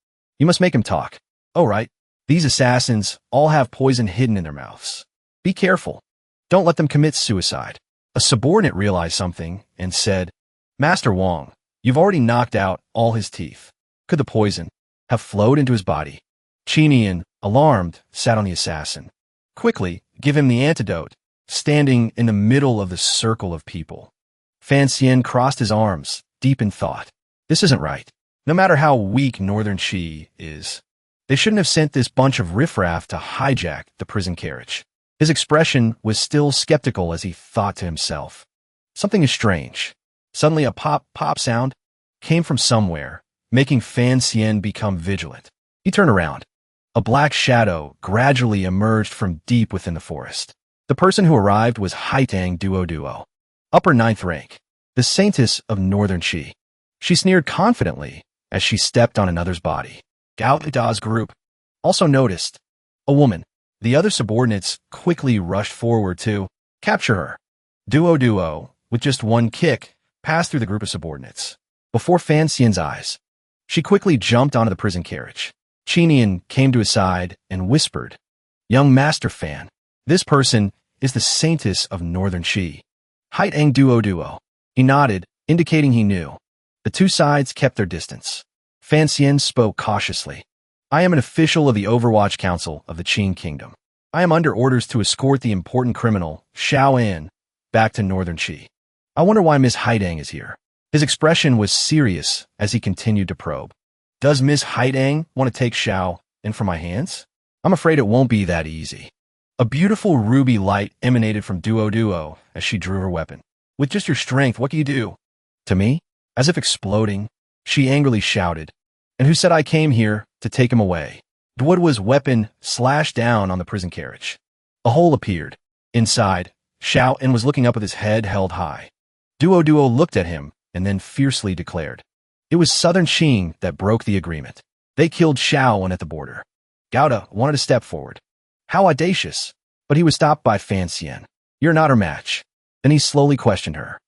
You must make him talk. Oh, right. These assassins all have poison hidden in their mouths. Be careful. Don't let them commit suicide. A subordinate realized something and said, Master Wong, you've already knocked out all his teeth. Could the poison have flowed into his body? Chinian, alarmed, sat on the assassin. Quickly, give him the antidote, standing in the middle of the circle of people. Fan Xian crossed his arms, deep in thought. This isn't right. No matter how weak Northern Qi is, they shouldn't have sent this bunch of riffraff to hijack the prison carriage. His expression was still skeptical as he thought to himself. Something is strange. Suddenly a pop sound came from somewhere, making Fan Xian become vigilant. He turned around. A black shadow gradually emerged from deep within the forest. The person who arrived was Haitang Duo, upper 9th rank, the saintess of Northern Qi. She sneered confidently as she stepped on another's body. Gao Da's group also noticed a woman. The other subordinates quickly rushed forward to capture her. Duo, with just one kick, passed through the group of subordinates. Before Fan Xian's eyes, she quickly jumped onto the prison carriage. Chinian came to his side and whispered, Young Master Fan, this person is the saintess of Northern Qi. Haitang Duo. He nodded, indicating he knew. The two sides kept their distance. Fan Xian spoke cautiously. I am an official of the Overwatch Council of the Qin Kingdom. I am under orders to escort the important criminal, Xiao An, back to Northern Qi. I wonder why Miss Haitang is here. His expression was serious as he continued to probe. Does Miss Haitang want to take Xiao in from my hands? I'm afraid it won't be that easy. A beautiful ruby light emanated from Duo as she drew her weapon. With just your strength, what can you do? To me? As if exploding, she angrily shouted. And who said I came here to take him away? Duoduo's weapon slashed down on the prison carriage. A hole appeared. Inside, Xiao An was looking up with his head held high. Duo looked at him and then fiercely declared. It was Southern Qing that broke the agreement. They killed Xiao An at the border. Gauda wanted to step forward. How audacious! But he was stopped by Fan Xian. You're not her match. Then he slowly questioned her.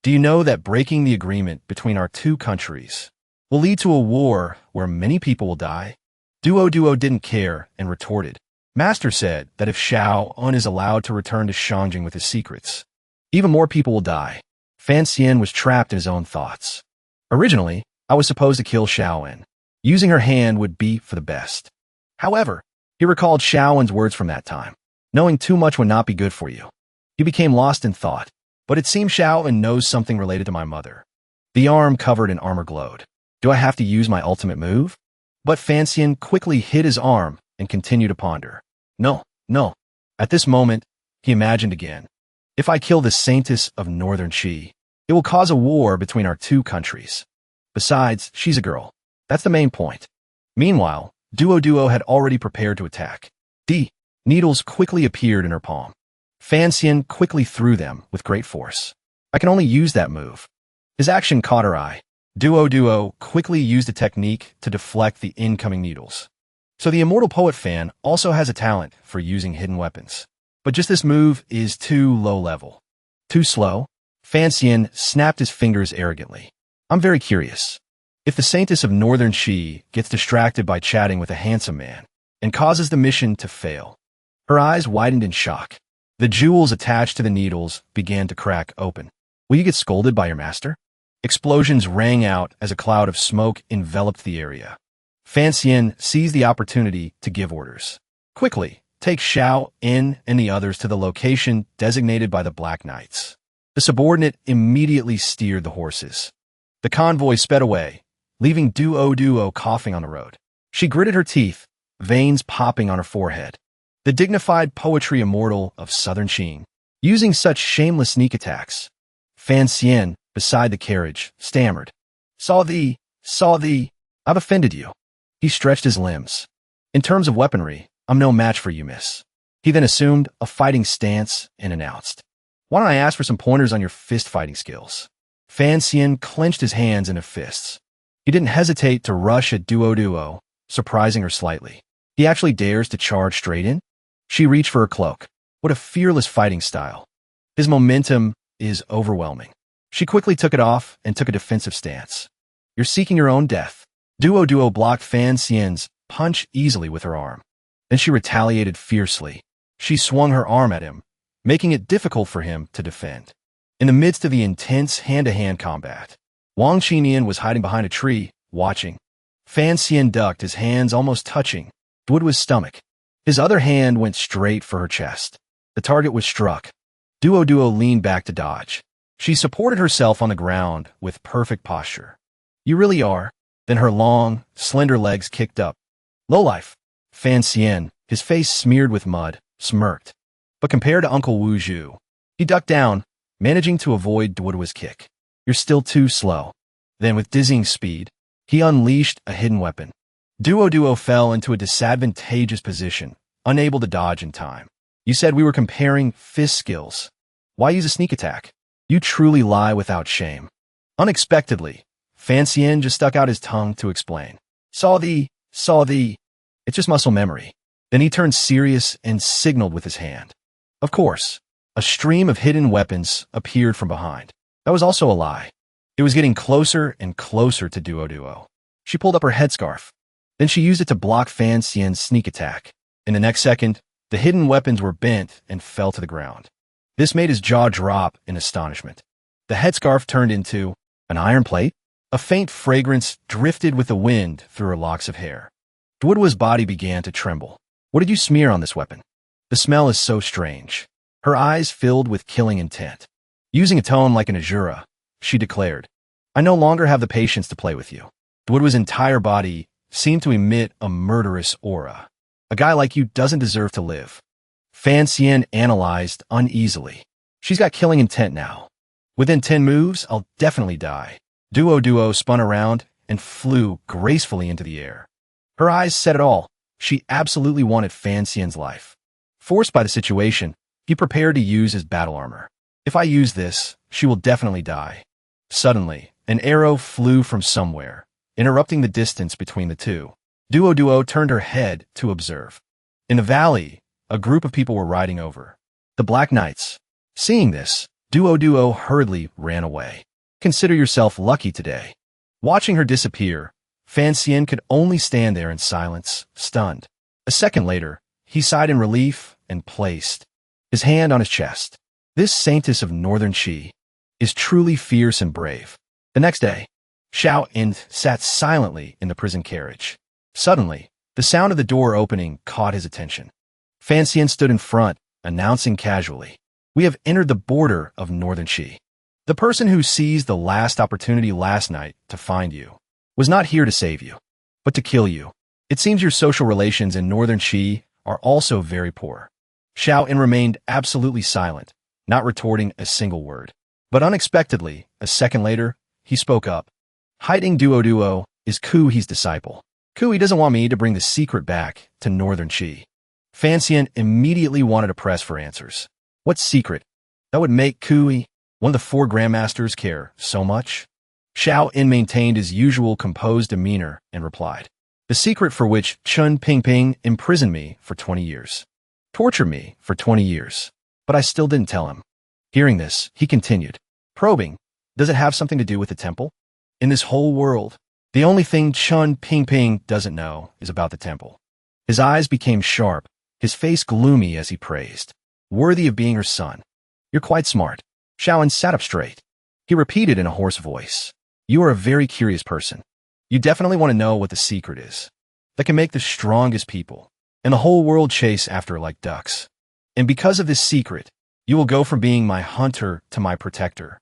Do you know that breaking the agreement between our two countries will lead to a war where many people will die? Duo didn't care and retorted. Master said that if Xiao An is allowed to return to Shangjing with his secrets, even more people will die. Fan Xian was trapped in his own thoughts. Originally, I was supposed to kill Xiao An. Using her hand would be for the best. However, he recalled Xiao An's words from that time. Knowing too much would not be good for you. He became lost in thought. But it seems Xiao An knows something related to my mother. The arm covered in armor glowed. Do I have to use my ultimate move? But Fan Xian quickly hid his arm and continued to ponder. No. At this moment, he imagined again. If I kill the saintess of Northern Qi, it will cause a war between our two countries. Besides, she's a girl. That's the main point. Meanwhile, Duo had already prepared to attack. Needles quickly appeared in her palm. Fan Xian quickly threw them with great force. I can only use that move. His action caught her eye. Duo quickly used a technique to deflect the incoming needles. So the Immortal Poet fan also has a talent for using hidden weapons. But just this move is too low level. Too slow? Fan Xian snapped his fingers arrogantly. I'm very curious. If the Saintess of Northern Qi gets distracted by chatting with a handsome man and causes the mission to fail. Her eyes widened in shock. The jewels attached to the needles began to crack open. Will you get scolded by your master? Explosions rang out as a cloud of smoke enveloped the area. Fan Xian seized the opportunity to give orders. Quickly, take Xiao In and the others to the location designated by the Black Knights. The subordinate immediately steered the horses. The convoy sped away, leaving Duo coughing on the road. She gritted her teeth, veins popping on her forehead. The dignified poetry immortal of Southern Qin, using such shameless sneak attacks. Fan Xian, beside the carriage, stammered. Saw thee, I've offended you. He stretched his limbs. In terms of weaponry, I'm no match for you, miss. He then assumed a fighting stance and announced. Why don't I ask for some pointers on your fist-fighting skills? Fan Xian clenched his hands into fists. He didn't hesitate to rush at Duo, surprising her slightly. He actually dares to charge straight in? She reached for her cloak. What a fearless fighting style. His momentum is overwhelming. She quickly took it off and took a defensive stance. You're seeking your own death. Duo blocked Fan Xian's punch easily with her arm. Then she retaliated fiercely. She swung her arm at him, making it difficult for him to defend. In the midst of the intense hand-to-hand combat, Wang Qinian was hiding behind a tree, watching. Fan Xian ducked, his hands almost touching Duo's stomach. His other hand went straight for her chest. The target was struck. Duo leaned back to dodge. She supported herself on the ground with perfect posture. You really are. Then her long, slender legs kicked up. Lowlife. Fan Xian, his face smeared with mud, smirked. But compared to Uncle Wu Zhu, he ducked down, managing to avoid Duo's kick. You're still too slow. Then with dizzying speed, he unleashed a hidden weapon. Duo fell into a disadvantageous position, unable to dodge in time. You said we were comparing fist skills. Why use a sneak attack? You truly lie without shame. Unexpectedly, Fan Xian just stuck out his tongue to explain. Saw thee. It's just muscle memory. Then he turned serious and signaled with his hand. Of course, a stream of hidden weapons appeared from behind. That was also a lie. It was getting closer and closer to Duo. She pulled up her headscarf. Then she used it to block Fan Xian's sneak attack. In the next second, the hidden weapons were bent and fell to the ground. This made his jaw drop in astonishment. The headscarf turned into an iron plate. A faint fragrance drifted with the wind through her locks of hair. Duo's body began to tremble. What did you smear on this weapon? The smell is so strange. Her eyes filled with killing intent. Using a tone like an Azura, she declared, I no longer have the patience to play with you. Duo's entire body seemed to emit a murderous aura. A guy like you doesn't deserve to live. Fan Xian analyzed uneasily. She's got killing intent now. Within 10 moves, I'll definitely die. Duo spun around and flew gracefully into the air. Her eyes said it all. She absolutely wanted Fan Xian's life. Forced by the situation, he prepared to use his battle armor. If I use this, she will definitely die. Suddenly, an arrow flew from somewhere, interrupting the distance between the two. Duo turned her head to observe. In the valley, a group of people were riding over. The Black Knights. Seeing this, Duo hurriedly ran away. Consider yourself lucky today. Watching her disappear, Fan Xian could only stand there in silence, stunned. A second later, he sighed in relief and placed his hand on his chest. This Saintess of Northern Qi is truly fierce and brave. The next day, Xiao In sat silently in the prison carriage. Suddenly, the sound of the door opening caught his attention. Fan Xian stood in front, announcing casually, We have entered the border of Northern Qi. The person who seized the last opportunity last night to find you was not here to save you, but to kill you. It seems your social relations in Northern Qi are also very poor. Xiao In remained absolutely silent, not retorting a single word. But unexpectedly, a second later, he spoke up. Hiding Duo is Kui's disciple. Kui doesn't want me to bring the secret back to Northern Qi. Fan Xian immediately wanted to press for answers. What secret? That would make Kui, one of the 4 grandmasters, care so much? Xiao In maintained his usual composed demeanor and replied. The secret for which Chun Ping Ping imprisoned me for 20 years. Tortured me for 20 years. But I still didn't tell him. Hearing this, he continued, probing, does it have something to do with the temple? In this whole world, the only thing Chun Ping Ping doesn't know is about the temple. His eyes became sharp, his face gloomy as he praised. Worthy of being her son. You're quite smart. Shaoan sat up straight. He repeated in a hoarse voice. You are a very curious person. You definitely want to know what the secret is that can make the strongest people in the whole world chase after like ducks. And because of this secret, you will go from being my hunter to my protector.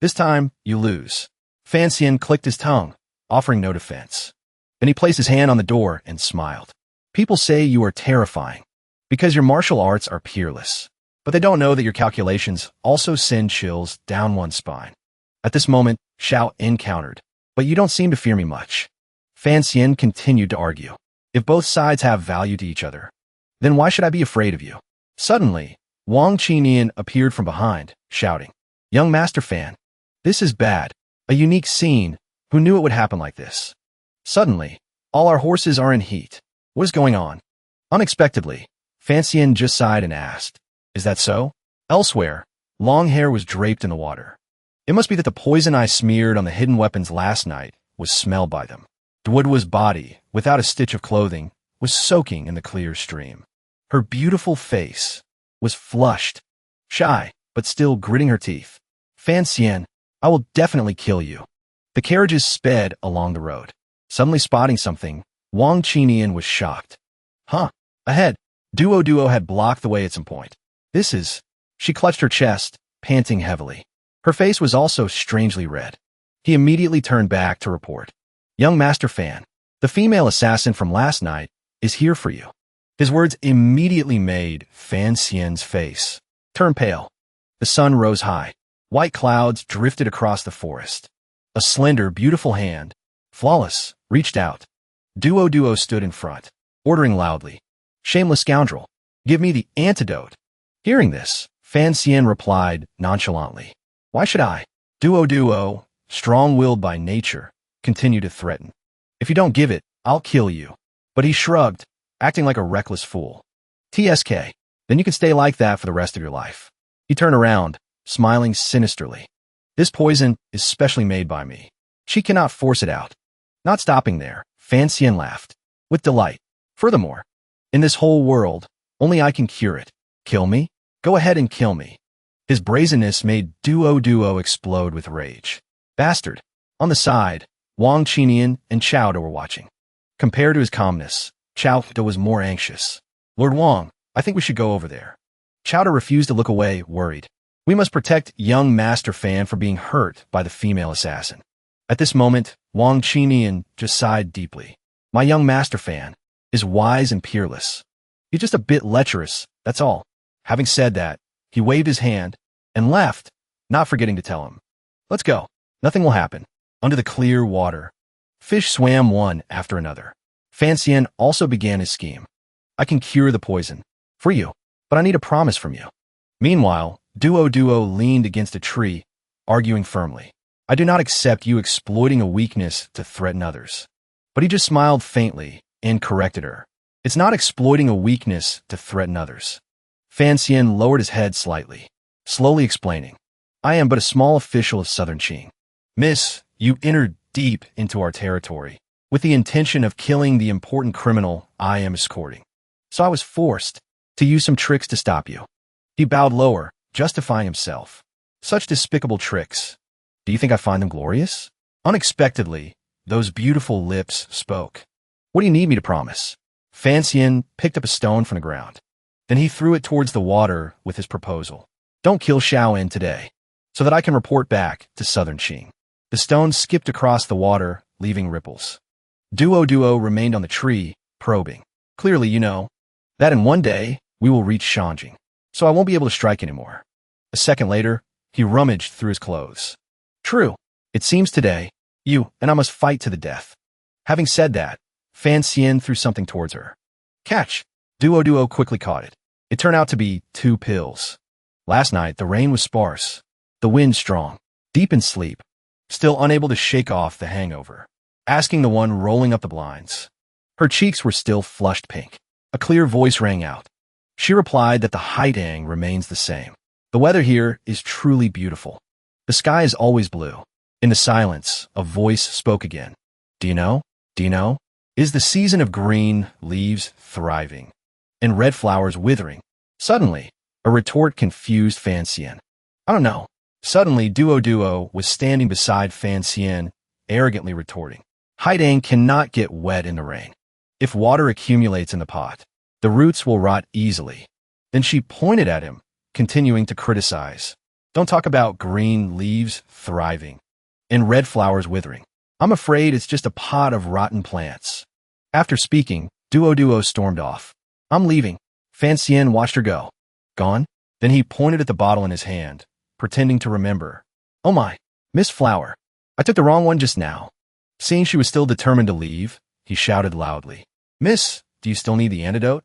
This time, you lose. Fan Xian clicked his tongue, offering no defense. Then he placed his hand on the door and smiled. People say you are terrifying because your martial arts are peerless, but they don't know that your calculations also send chills down one's spine. At this moment, Xiao encountered, but you don't seem to fear me much. Fan Xian continued to argue. If both sides have value to each other, then why should I be afraid of you? Suddenly, Wang Qinian appeared from behind, shouting, Young Master Fan, this is bad. A unique scene. Who knew it would happen like this? Suddenly, all our horses are in heat. What is going on? Unexpectedly, Fan Xian just sighed and asked, is that so? Elsewhere, long hair was draped in the water. It must be that the poison I smeared on the hidden weapons last night was smelled by them. Duoduo's body, without a stitch of clothing, was soaking in the clear stream. Her beautiful face was flushed, shy, but still gritting her teeth. Fan Xian, I will definitely kill you. The carriages sped along the road. Suddenly spotting something, Wang Qinian was shocked. Huh, ahead. Duo had blocked the way at some point. This is... She clutched her chest, panting heavily. Her face was also strangely red. He immediately turned back to report. Young Master Fan, the female assassin from last night is here for you. His words immediately made Fan Xian's face turn pale. The sun rose high. White clouds drifted across the forest. A slender, beautiful hand, flawless, reached out. Duo stood in front, ordering loudly, Shameless scoundrel, give me the antidote. Hearing this, Fan Xian replied nonchalantly, Why should I? Duo, strong-willed by nature, continued to threaten. If you don't give it, I'll kill you. But he shrugged, acting like a reckless fool. TSK, then you can stay like that for the rest of your life. He turned around, smiling sinisterly. This poison is specially made by me. She cannot force it out. Not stopping there, Fan Xian laughed, with delight. Furthermore, in this whole world, only I can cure it. Kill me? Go ahead and kill me. His brazenness made Duo explode with rage. Bastard. On the side, Wang Qinian and Chao were watching. Compared to his calmness, Chao was more anxious. Lord Wang, I think we should go over there. Chao refused to look away, worried. We must protect young Master Fan from being hurt by the female assassin. At this moment, Wang Qinian just sighed deeply. My young Master Fan is wise and peerless. He's just a bit lecherous, that's all. Having said that, he waved his hand and left, not forgetting to tell him. Let's go. Nothing will happen. Under the clear water, fish swam one after another. Fan Xian also began his scheme. I can cure the poison. For you. But I need a promise from you. Meanwhile, Duo leaned against a tree, arguing firmly. I do not accept you exploiting a weakness to threaten others. But he just smiled faintly and corrected her. It's not exploiting a weakness to threaten others. Fan Xian lowered his head slightly, slowly explaining. I am but a small official of Southern Qing. Miss, you entered deep into our territory with the intention of killing the important criminal I am escorting. So I was forced to use some tricks to stop you. He bowed lower, justifying himself. Such despicable tricks. Do you think I find them glorious? Unexpectedly, those beautiful lips spoke. What do you need me to promise? Fan Xian picked up a stone from the ground. Then he threw it towards the water with his proposal. Don't kill Xiaoen today, so that I can report back to Southern Qing. The stone skipped across the water, leaving ripples. Duo remained on the tree, probing. Clearly, you know that in one day, we will reach Shanjing, so I won't be able to strike anymore. A second later, he rummaged through his clothes. True, it seems today, you and I must fight to the death. Having said that, Fan Xian threw something towards her. Catch! Duo quickly caught it. It turned out to be 2 pills. Last night, the rain was sparse, the wind strong, deep in sleep, still unable to shake off the hangover. Asking the one rolling up the blinds. Her cheeks were still flushed pink. A clear voice rang out. She replied that the Haidang remains the same. The weather here is truly beautiful. The sky is always blue. In the silence, a voice spoke again. Do you know? Do you know? Is the season of green leaves thriving and red flowers withering? Suddenly, a retort confused Fan Xian. I don't know. Suddenly, Duo was standing beside Fan Xian, arrogantly retorting. Haidang cannot get wet in the rain. If water accumulates in the pot, the roots will rot easily. Then she pointed at him, continuing to criticize. Don't talk about green leaves thriving and red flowers withering. I'm afraid it's just a pot of rotten plants. After speaking, Duo stormed off. I'm leaving. Fan Xian watched her go. Gone? Then he pointed at the bottle in his hand, pretending to remember. Oh my, Miss Flower. I took the wrong one just now. Seeing she was still determined to leave, he shouted loudly. Miss, do you still need the antidote?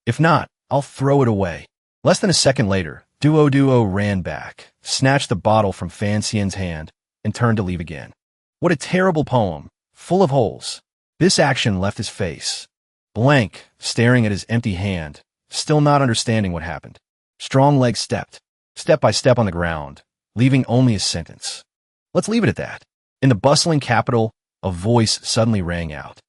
If not, I'll throw it away. Less than a second later, Duo ran back, snatched the bottle from Fan Xian's hand, and turned to leave again. What a terrible poem, full of holes. This action left his face blank, staring at his empty hand, still not understanding what happened. Strong legs stepped, step by step on the ground, leaving only a sentence. Let's leave it at that. In the bustling capital, a voice suddenly rang out.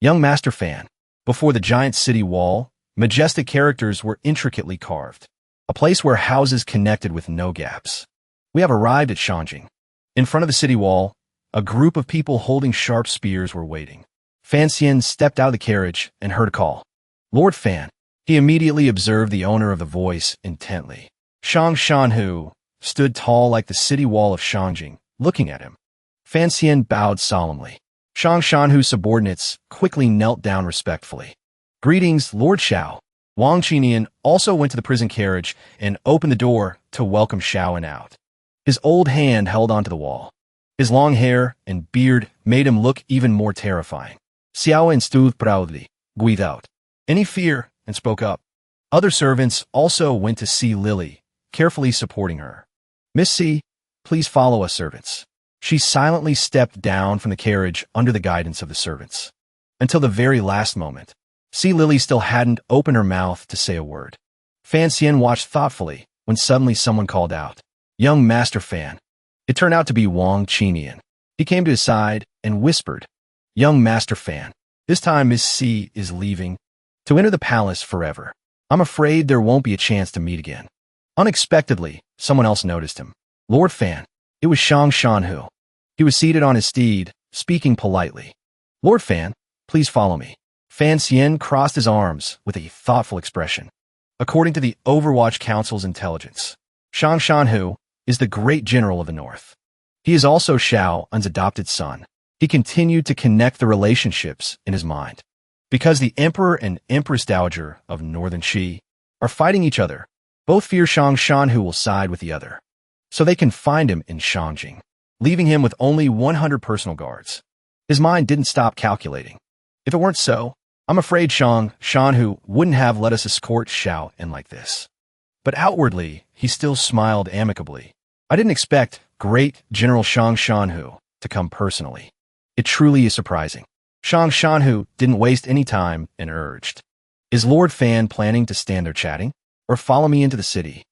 Young Master Fan. Before the giant city wall, majestic characters were intricately carved. A place where houses connected with no gaps. We have arrived at Shangjing. In front of the city wall, a group of people holding sharp spears were waiting. Fan Xian stepped out of the carriage and heard a call. Lord Fan. He immediately observed the owner of the voice intently. Shang Shanhu stood tall like the city wall of Shangjing, looking at him. Fan Xian bowed solemnly. Shang Shanhu's subordinates quickly knelt down respectfully. Greetings, Lord Xiao. Wang Qinian also went to the prison carriage and opened the door to welcome Xiaoan out. His old hand held onto the wall. His long hair and beard made him look even more terrifying. Xiaoan stood proudly, without any fear, and spoke up. Other servants also went to see Lily, carefully supporting her. Miss C, please follow us, servants. She silently stepped down from the carriage under the guidance of the servants. Until the very last moment, C. Lily still hadn't opened her mouth to say a word. Fan Xian watched thoughtfully when suddenly someone called out, Young Master Fan. It turned out to be Wang Qinian. He came to his side and whispered, Young Master Fan, this time Miss C is leaving to enter the palace forever. I'm afraid there won't be a chance to meet again. Unexpectedly, someone else noticed him. Lord Fan. It was Shang Shanhu. He was seated on his steed, speaking politely. Lord Fan, please follow me. Fan Xian crossed his arms with a thoughtful expression. According to the Overwatch Council's intelligence, Shang Shanhu is the great general of the North. He is also Xiaoan's adopted son. He continued to connect the relationships in his mind. Because the Emperor and Empress Dowager of Northern Qi are fighting each other, both fear Shang Shanhu will side with the other. So they can find him in Shangjing, leaving him with only 100 personal guards. His mind didn't stop calculating. If it weren't so, I'm afraid Shang Shanhu wouldn't have let us escort Xiao in like this. But outwardly, he still smiled amicably. I didn't expect great General Shang Shanhu to come personally. It truly is surprising. Shang Shanhu didn't waste any time and urged, Is Lord Fan planning to stand there chatting, or follow me into the city?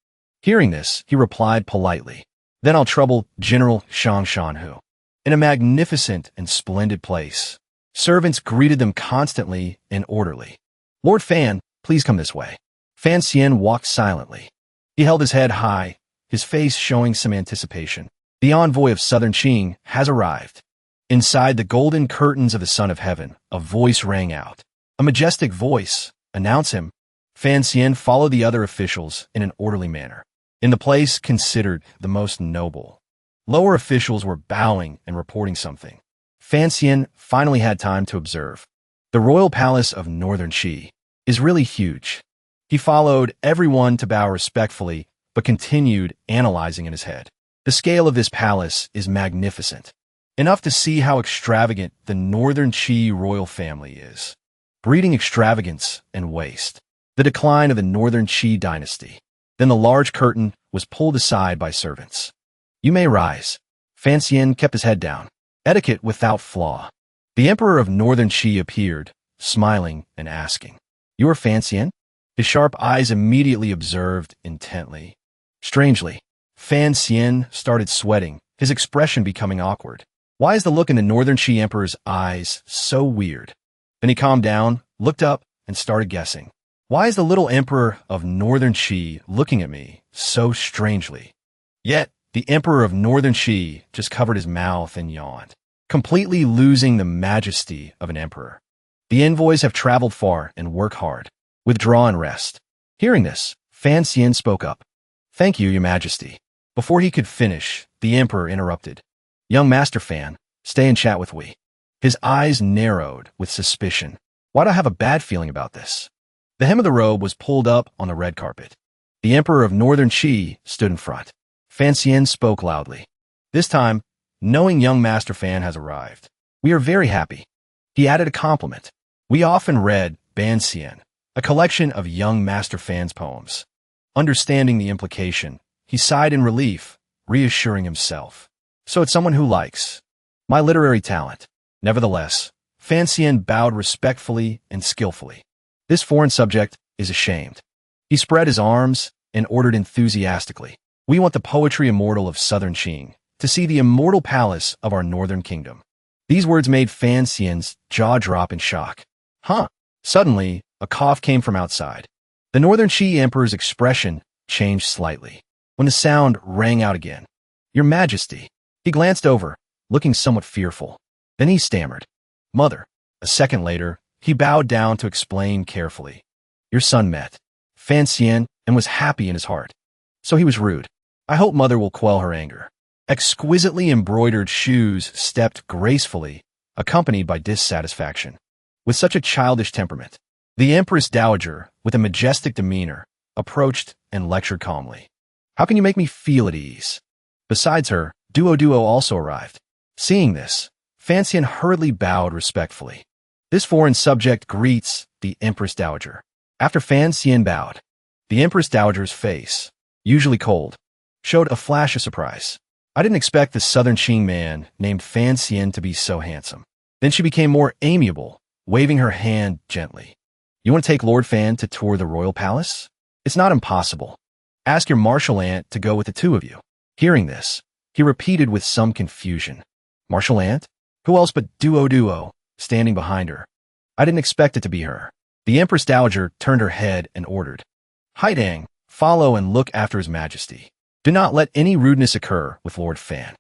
Hearing this, he replied politely, Then I'll trouble General Shang Shanhu. In a magnificent and splendid place, servants greeted them constantly and orderly. Lord Fan, please come this way. Fan Xian walked silently. He held his head high, his face showing some anticipation. The envoy of Southern Qing has arrived. Inside the golden curtains of the Son of Heaven, a voice rang out. A majestic voice. Announce him. Fan Xian followed the other officials in an orderly manner. In the place considered the most noble, lower officials were bowing and reporting something. Fan Xian finally had time to observe. The royal palace of Northern Qi is really huge. He followed everyone to bow respectfully, but continued analyzing in his head. The scale of this palace is magnificent, enough to see how extravagant the Northern Qi royal family is, breeding extravagance and waste. The decline of the Northern Qi dynasty. Then the large curtain was pulled aside by servants. You may rise. Fan Xian kept his head down. Etiquette without flaw. The Emperor of Northern Qi appeared, smiling and asking, "You are Fancian?" His sharp eyes immediately observed intently. Strangely, Fancian started sweating, his expression becoming awkward. Why is the look in the Northern Shi Emperor's eyes so weird? Then he calmed down, looked up, and started guessing. Why is the little Emperor of Northern Shi looking at me so strangely? Yet, the Emperor of Northern Shi just covered his mouth and yawned, completely losing the majesty of an emperor. The envoys have traveled far and work hard. Withdraw and rest. Hearing this, Fancian spoke up. "Thank you, Your Majesty." Before he could finish, the Emperor interrupted. "Young Master Fan, stay and chat with we." His eyes narrowed with suspicion. Why do I have a bad feeling about this? The hem of the robe was pulled up on the red carpet. The Emperor of Northern Shi stood in front. Fancian spoke loudly. This time, knowing young Master Fan has arrived. We are very happy. He added a compliment. We often read Bansien, a collection of young Master Fan's poems. Understanding the implication, he sighed in relief, reassuring himself. So it's someone who likes my literary talent. Nevertheless, Fancian bowed respectfully and skillfully. This foreign subject is ashamed. He spread his arms and ordered enthusiastically. We want the poetry immortal of Southern Qing to see the immortal palace of our northern kingdom. These words made Fancian's jaw drop in shock. Huh. Suddenly, a cough came from outside. The Northern Shi Emperor's expression changed slightly when the sound rang out again. Your Majesty. He glanced over, looking somewhat fearful. Then he stammered. Mother. A second later, he bowed down to explain carefully. Your son met Fancian and was happy in his heart. So he was rude. I hope Mother will quell her anger. Exquisitely embroidered shoes stepped gracefully, accompanied by dissatisfaction. With such a childish temperament, the Empress Dowager, with a majestic demeanor, approached and lectured calmly. How can you make me feel at ease? Besides her, Duo also arrived. Seeing this, Fancian hurriedly bowed respectfully. This foreign subject greets the Empress Dowager. After Fancian bowed, the Empress Dowager's face, usually cold, showed a flash of surprise. I didn't expect the Southern Qing man named Fancian to be so handsome. Then she became more amiable, waving her hand gently. You want to take Lord Fan to tour the royal palace? It's not impossible. Ask your martial aunt to go with the two of you. Hearing this, he repeated with some confusion. Martial aunt? Who else but Duo, standing behind her? I didn't expect it to be her. The Empress Dowager turned her head and ordered. Haidang, follow and look after His Majesty. Do not let any rudeness occur with Lord Fan.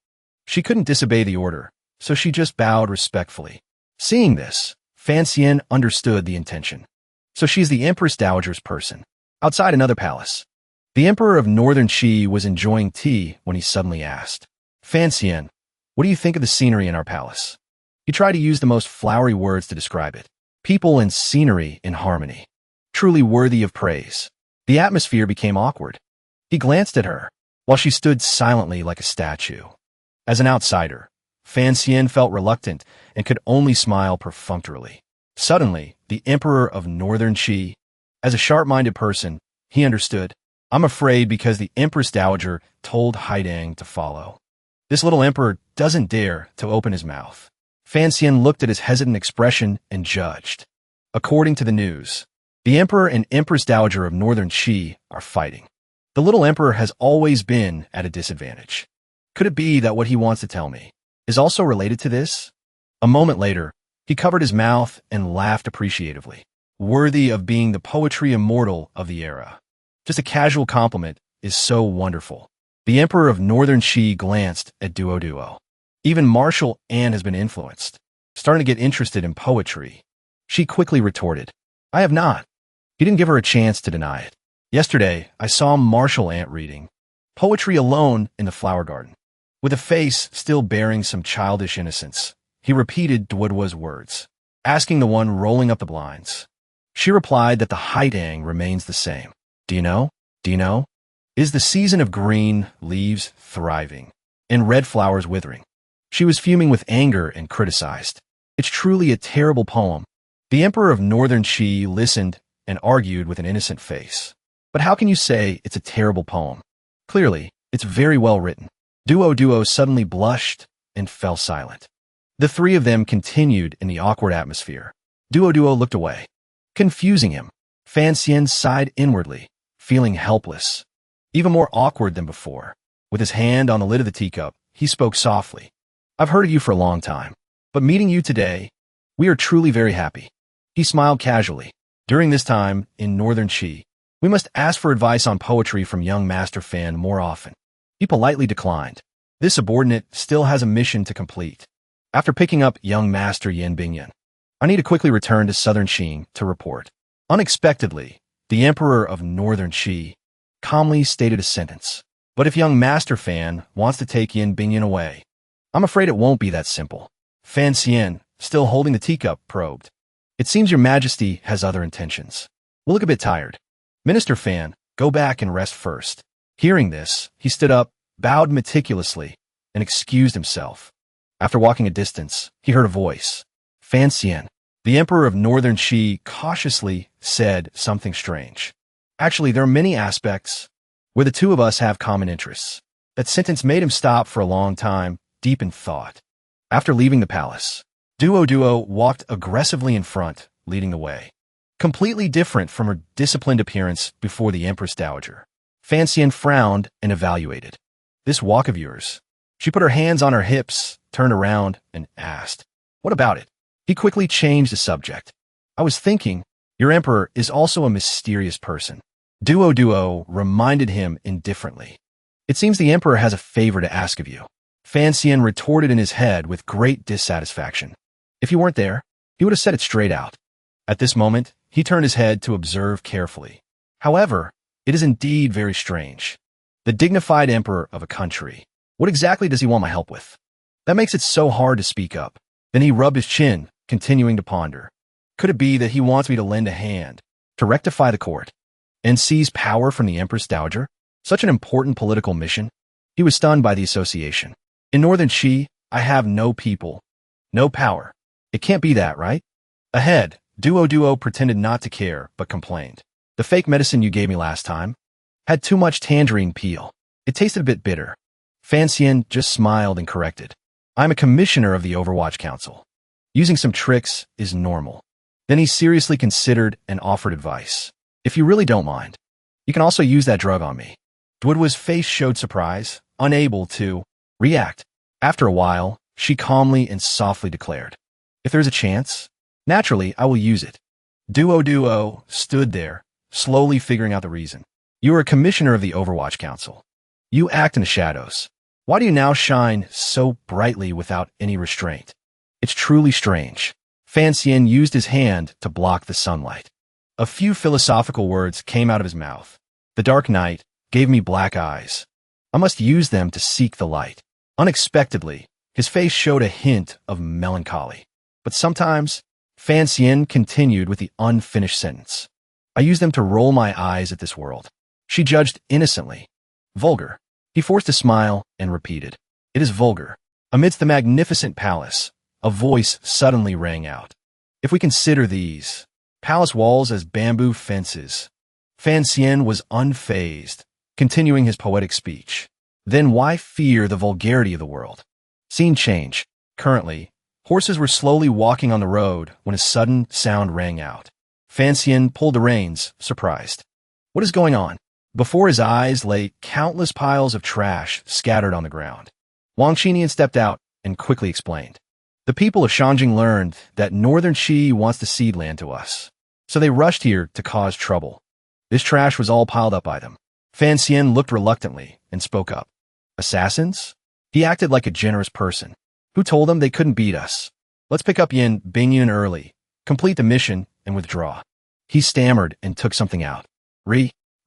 She couldn't disobey the order, so she just bowed respectfully. Seeing this, Fancian understood the intention. So she's the Empress Dowager's person, outside another palace. The Emperor of Northern Qi was enjoying tea when he suddenly asked, Fancian, what do you think of the scenery in our palace? He tried to use the most flowery words to describe it. People and scenery in harmony. Truly worthy of praise. The atmosphere became awkward. He glanced at her, while she stood silently like a statue. As an outsider, Fancian felt reluctant and could only smile perfunctorily. Suddenly, the Emperor of Northern Qi, as a sharp-minded person, he understood. I'm afraid because the Empress Dowager told Haidang to follow. This little emperor doesn't dare to open his mouth. Fancian looked at his hesitant expression and judged. According to the news, the Emperor and Empress Dowager of Northern Qi are fighting. The little emperor has always been at a disadvantage. Could it be that what he wants to tell me is also related to this? A moment later, he covered his mouth and laughed appreciatively, worthy of being the poetry immortal of the era. Just a casual compliment is so wonderful. The Emperor of Northern Qi glanced at Duo. Even Martial Anne has been influenced, starting to get interested in poetry. She quickly retorted, I have not. He didn't give her a chance to deny it. Yesterday, I saw Martial Ant reading poetry alone in the flower garden. With a face still bearing some childish innocence, he repeated Duo's words, asking the one rolling up the blinds. She replied that the Haidang remains the same. Do you know? Is the season of green leaves thriving and red flowers withering? She was fuming with anger and criticized. It's truly a terrible poem. The Emperor of Northern Qi listened and argued with an innocent face. But how can you say it's a terrible poem? Clearly, it's very well written. Duo suddenly blushed and fell silent. The three of them continued in the awkward atmosphere. Duo looked away, confusing him. Fan Xian sighed inwardly, feeling helpless, even more awkward than before. With his hand on the lid of the teacup, he spoke softly. I've heard of you for a long time, but meeting you today, we are truly very happy. He smiled casually. During this time, in Northern Qi, we must ask for advice on poetry from young Master Fan more often. He politely declined. This subordinate still has a mission to complete. After picking up young Master Yin Bingyan, I need to quickly return to Southern Qi to report. Unexpectedly, the Emperor of Northern Qi calmly stated a sentence. But if young Master Fan wants to take Yin Bingyan away, I'm afraid it won't be that simple. Fan Xian, still holding the teacup, probed. It seems your majesty has other intentions. We'll look a bit tired. Minister Fan, go back and rest first. Hearing this, he stood up, bowed meticulously, and excused himself. After walking a distance, he heard a voice. Fan Xian, the Emperor of Northern Qi, cautiously said something strange. Actually, there are many aspects where the two of us have common interests. That sentence made him stop for a long time, deep in thought. After leaving the palace, Duo walked aggressively in front, leading the way. Completely different from her disciplined appearance before the Empress Dowager. Fan Xian frowned and evaluated. This walk of yours. She put her hands on her hips, turned around, and asked, what about it? He quickly changed the subject. I was thinking, your emperor is also a mysterious person. Duo reminded him indifferently. It seems the emperor has a favor to ask of you. Fan Xian retorted in his head with great dissatisfaction. If you weren't there, he would have said it straight out. At this moment, he turned his head to observe carefully. However, it is indeed very strange. The dignified emperor of a country. What exactly does he want my help with? That makes it so hard to speak up. Then he rubbed his chin, continuing to ponder. Could it be that he wants me to lend a hand to rectify the court and seize power from the Empress Dowager? Such an important political mission? He was stunned by the association. In Northern Qi, I have no people, no power. It can't be that, right? Ahead, Duo pretended not to care, but complained. The fake medicine you gave me last time had too much tangerine peel. It tasted a bit bitter. Fan Xian just smiled and corrected. I'm a commissioner of the Overwatch Council. Using some tricks is normal. Then he seriously considered and offered advice. If you really don't mind, you can also use that drug on me. Duoduo's face showed surprise, unable to react. After a while, she calmly and softly declared, if there's a chance, naturally I will use it. Duo stood there, slowly figuring out the reason. You are a commissioner of the Overwatch Council. You act in the shadows. Why do you now shine so brightly without any restraint? It's truly strange. Fan Xian used his hand to block the sunlight. A few philosophical words came out of his mouth. The dark night gave me black eyes. I must use them to seek the light. Unexpectedly, his face showed a hint of melancholy. But sometimes, Fan Xian continued with the unfinished sentence. I use them to roll my eyes at this world. She judged innocently. Vulgar. He forced a smile and repeated, it is vulgar. Amidst the magnificent palace, a voice suddenly rang out. If we consider these palace walls as bamboo fences, Fan Xian was unfazed, continuing his poetic speech. Then why fear the vulgarity of the world? Scene change. Currently, horses were slowly walking on the road when a sudden sound rang out. Fan Xian pulled the reins, surprised. What is going on? Before his eyes lay countless piles of trash scattered on the ground. Wang Qinian stepped out and quickly explained. The people of Shanjing learned that Northern Qi wants to cede land to us, so they rushed here to cause trouble. This trash was all piled up by them. Fan Xian looked reluctantly and spoke up. Assassins? He acted like a generous person. Who told them they couldn't beat us? Let's pick up Yin Bingyan early, complete the mission, and withdraw. He stammered and took something out.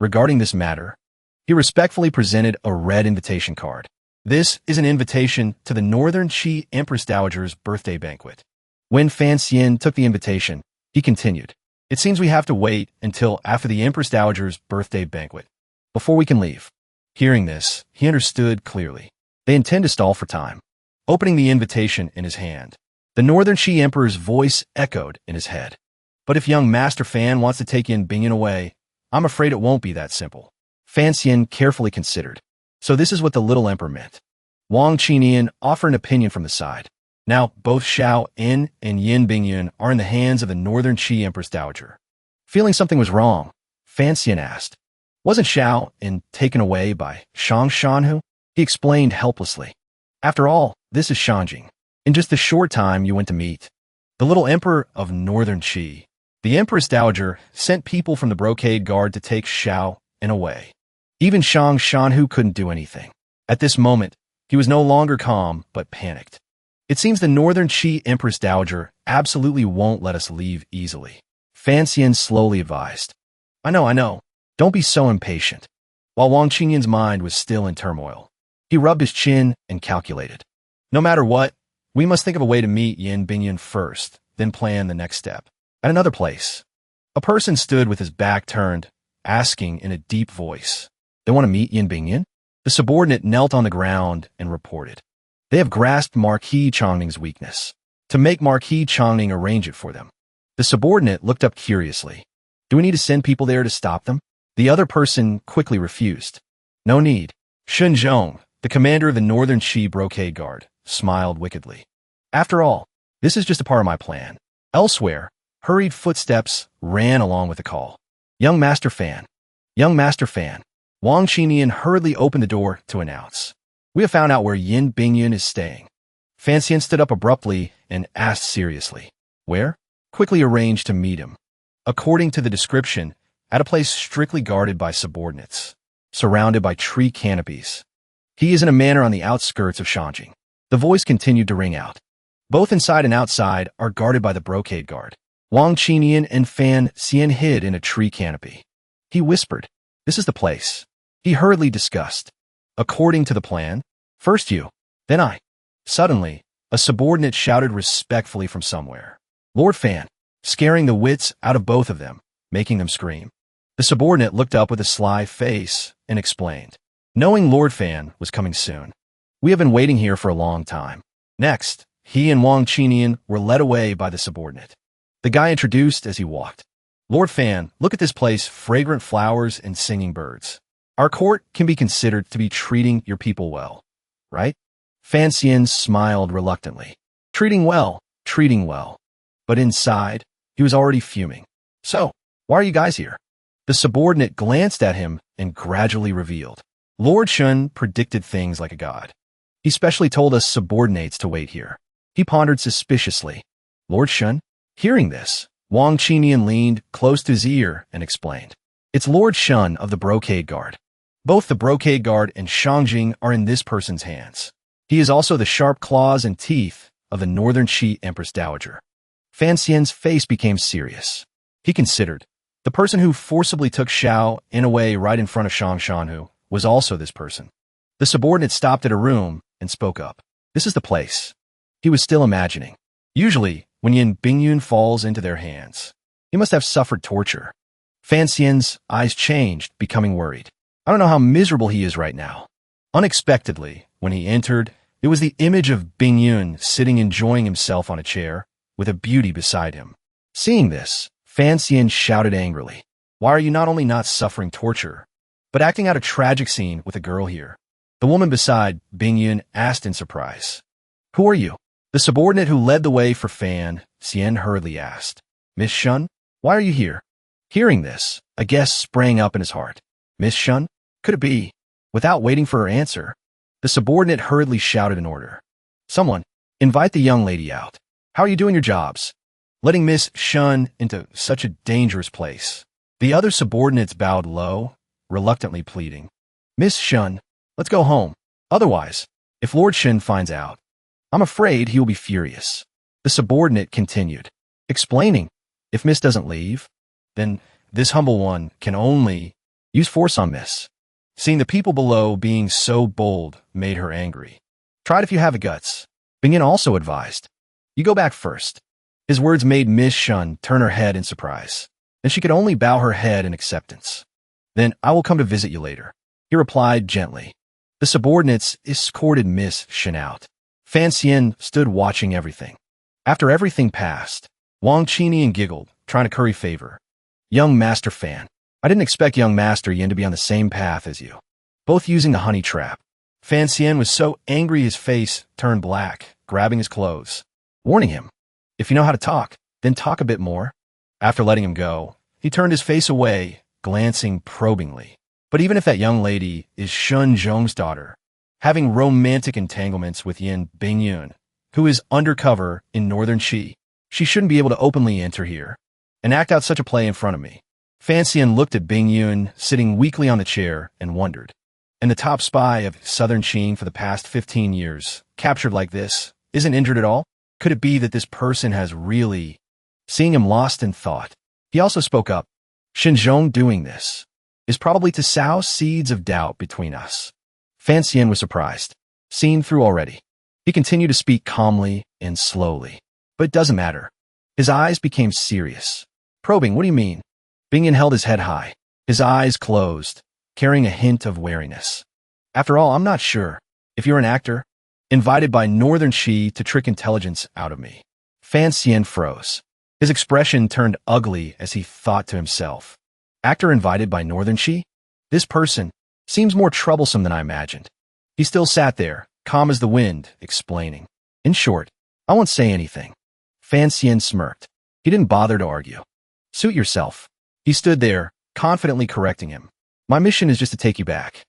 Regarding this matter, he respectfully presented a red invitation card. This is an invitation to the Northern Qi Empress Dowager's birthday banquet. When Fan Xian took the invitation, he continued, it seems we have to wait until after the Empress Dowager's birthday banquet before we can leave. Hearing this, he understood clearly. They intend to stall for time. Opening the invitation in his hand, the Northern Qi Emperor's voice echoed in his head. But if young Master Fan wants to take Yin Bingyan away, I'm afraid it won't be that simple. Fan Xian carefully considered. So this is what the little emperor meant. Wang Qinian offered an opinion from the side. Now, both Xiao In and Yin Bingyun are in the hands of the Northern Qi Empress Dowager. Feeling something was wrong, Fanxian asked. Wasn't Xiao In taken away by Shang Shanhu? He explained helplessly. After all, this is Shanjing. In just the short time you went to meet the little emperor of Northern Qi. The Empress Dowager sent people from the Brocade Guard to take Xiao In away. Even Shang Shanhu couldn't do anything. At this moment, he was no longer calm, but panicked. It seems the Northern Qi Empress Dowager absolutely won't let us leave easily. Fanxian slowly advised. I know. Don't be so impatient. While Wang Qingyan's mind was still in turmoil, he rubbed his chin and calculated. No matter what, we must think of a way to meet Yin Bingyun first, then plan the next step. At another place, a person stood with his back turned, asking in a deep voice, They want to meet Yin Bingyun? The subordinate knelt on the ground and reported. They have grasped Marquis Chongning's weakness. To make Marquis Chongning arrange it for them. The subordinate looked up curiously. Do we need to send people there to stop them? The other person quickly refused. No need. Shun Zhong, the commander of the Northern Qi Brocade Guard, smiled wickedly. After all, this is just a part of my plan. Elsewhere, hurried footsteps ran along with the call. Young Master Fan. Young Master Fan. Wang Qingyan hurriedly opened the door to announce. We have found out where Yin Bingyun is staying. Fanxian stood up abruptly and asked seriously. Where? Quickly arranged to meet him. According to the description, at a place strictly guarded by subordinates, surrounded by tree canopies. He is in a manor on the outskirts of Shanjing. The voice continued to ring out. Both inside and outside are guarded by the Brocade Guard. Wang Qingyan and Fan Xian hid in a tree canopy. He whispered, This is the place. He hurriedly discussed. According to the plan, first you, then I. Suddenly, a subordinate shouted respectfully from somewhere. Lord Fan, scaring the wits out of both of them, making them scream. The subordinate looked up with a sly face and explained. Knowing Lord Fan was coming soon. We have been waiting here for a long time. Next, he and Wang Qingyan were led away by the subordinate. The guy introduced as he walked. Lord Fan, look at this place, fragrant flowers and singing birds. Our court can be considered to be treating your people well, right? Fan Xian smiled reluctantly. Treating well. But inside, he was already fuming. So, why are you guys here? The subordinate glanced at him and gradually revealed. Lord Shun predicted things like a god. He specially told us subordinates to wait here. He pondered suspiciously. Lord Shun? Hearing this, Wang Qingyan leaned close to his ear and explained. It's Lord Shun of the Brocade Guard. Both the Brocade Guard and Shangjing are in this person's hands. He is also the sharp claws and teeth of the Northern Qi Empress Dowager. Fan Xian's face became serious. He considered. The person who forcibly took Xiao In away right in front of Shang Shanhu was also this person. The subordinate stopped at a room and spoke up. This is the place. He was still imagining. Usually, when Yin Bingyun falls into their hands, he must have suffered torture. Fan Xian's eyes changed, becoming worried. I don't know how miserable he is right now. Unexpectedly, when he entered, it was the image of Bingyun sitting enjoying himself on a chair, with a beauty beside him. Seeing this, Fan Xian shouted angrily. Why are you not only not suffering torture, but acting out a tragic scene with a girl here? The woman beside Bingyun asked in surprise. Who are you? The subordinate who led the way for Fan Xian hurriedly asked. Miss Shun, why are you here? Hearing this, a guess sprang up in his heart. Miss Shun? Could it be? Without waiting for her answer, the subordinate hurriedly shouted an order. Someone, invite the young lady out. How are you doing your jobs? Letting Miss Shun into such a dangerous place. The other subordinates bowed low, reluctantly pleading. Miss Shun, let's go home. Otherwise, if Lord Shun finds out, I'm afraid he will be furious. The subordinate continued, explaining, if Miss doesn't leave, then this humble one can only use force on Miss. Seeing the people below being so bold made her angry. Try it if you have the guts. Bingin also advised. You go back first. His words made Miss Shun turn her head in surprise, and she could only bow her head in acceptance. Then I will come to visit you later, he replied gently. The subordinates escorted Miss Shun out. Fan Xian stood watching everything. After everything passed, Wang Qingyan giggled, trying to curry favor. Young Master Fan, I didn't expect young Master Yin to be on the same path as you, both using the honey trap. Fan Xian was so angry his face turned black, grabbing his clothes, warning him, "If you know how to talk, then talk a bit more." After letting him go, he turned his face away, glancing probingly. But even if that young lady is Shun Zhong's daughter, having romantic entanglements with Yin Bingyun, who is undercover in Northern Qi, she shouldn't be able to openly enter here and act out such a play in front of me. Fanxian looked at Bingyun sitting weakly on the chair and wondered. And the top spy of Southern Qing for the past 15 years, captured like this, isn't injured at all? Could it be that this person has really... Seeing him lost in thought, he also spoke up. Shinzhong doing this is probably to sow seeds of doubt between us. Fanxian was surprised. Seen through already. He continued to speak calmly and slowly. But it doesn't matter. His eyes became serious. Probing, what do you mean? Bingyan held his head high, his eyes closed, carrying a hint of wariness. After all, I'm not sure. If you're an actor, invited by Northern Qi to trick intelligence out of me. Fanxian froze. His expression turned ugly as he thought to himself. Actor invited by Northern Qi? This person seems more troublesome than I imagined. He still sat there, calm as the wind, explaining. In short, I won't say anything. Fanxian smirked. He didn't bother to argue. Suit yourself. He stood there, confidently correcting him. My mission is just to take you back.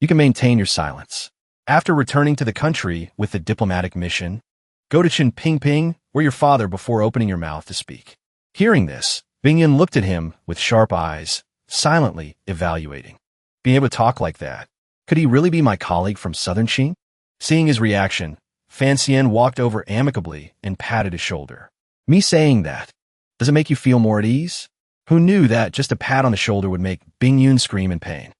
You can maintain your silence. After returning to the country with the diplomatic mission, go to Qinpingping or your father before opening your mouth to speak. Hearing this, Bingyan looked at him with sharp eyes, silently evaluating. Being able to talk like that, could he really be my colleague from Southern Qing? Seeing his reaction, Fanxian walked over amicably and patted his shoulder. Me saying that, does it make you feel more at ease? Who knew that just a pat on the shoulder would make Bingyun scream in pain?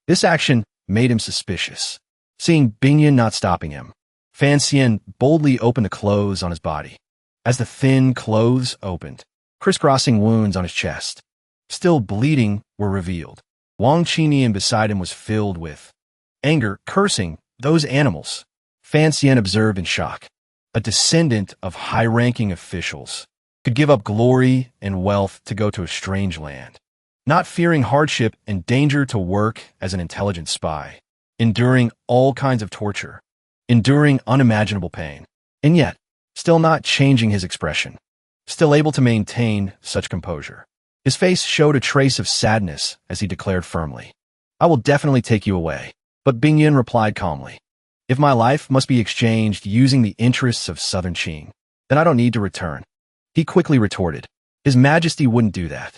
This action made him suspicious. Seeing Bingyun not stopping him, Fanxian boldly opened the clothes on his body. As the thin clothes opened, crisscrossing wounds on his chest, still bleeding, were revealed. Wang Qinian beside him was filled with anger, cursing those animals. Fanxian observed in shock. A descendant of high-ranking officials could give up glory and wealth to go to a strange land, not fearing hardship and danger to work as an intelligent spy, enduring all kinds of torture, enduring unimaginable pain, and yet still not changing his expression, still able to maintain such composure. His face showed a trace of sadness as he declared firmly, I will definitely take you away. But Bingyun replied calmly, if my life must be exchanged using the interests of Southern Qing, then I don't need to return. He quickly retorted, His Majesty wouldn't do that.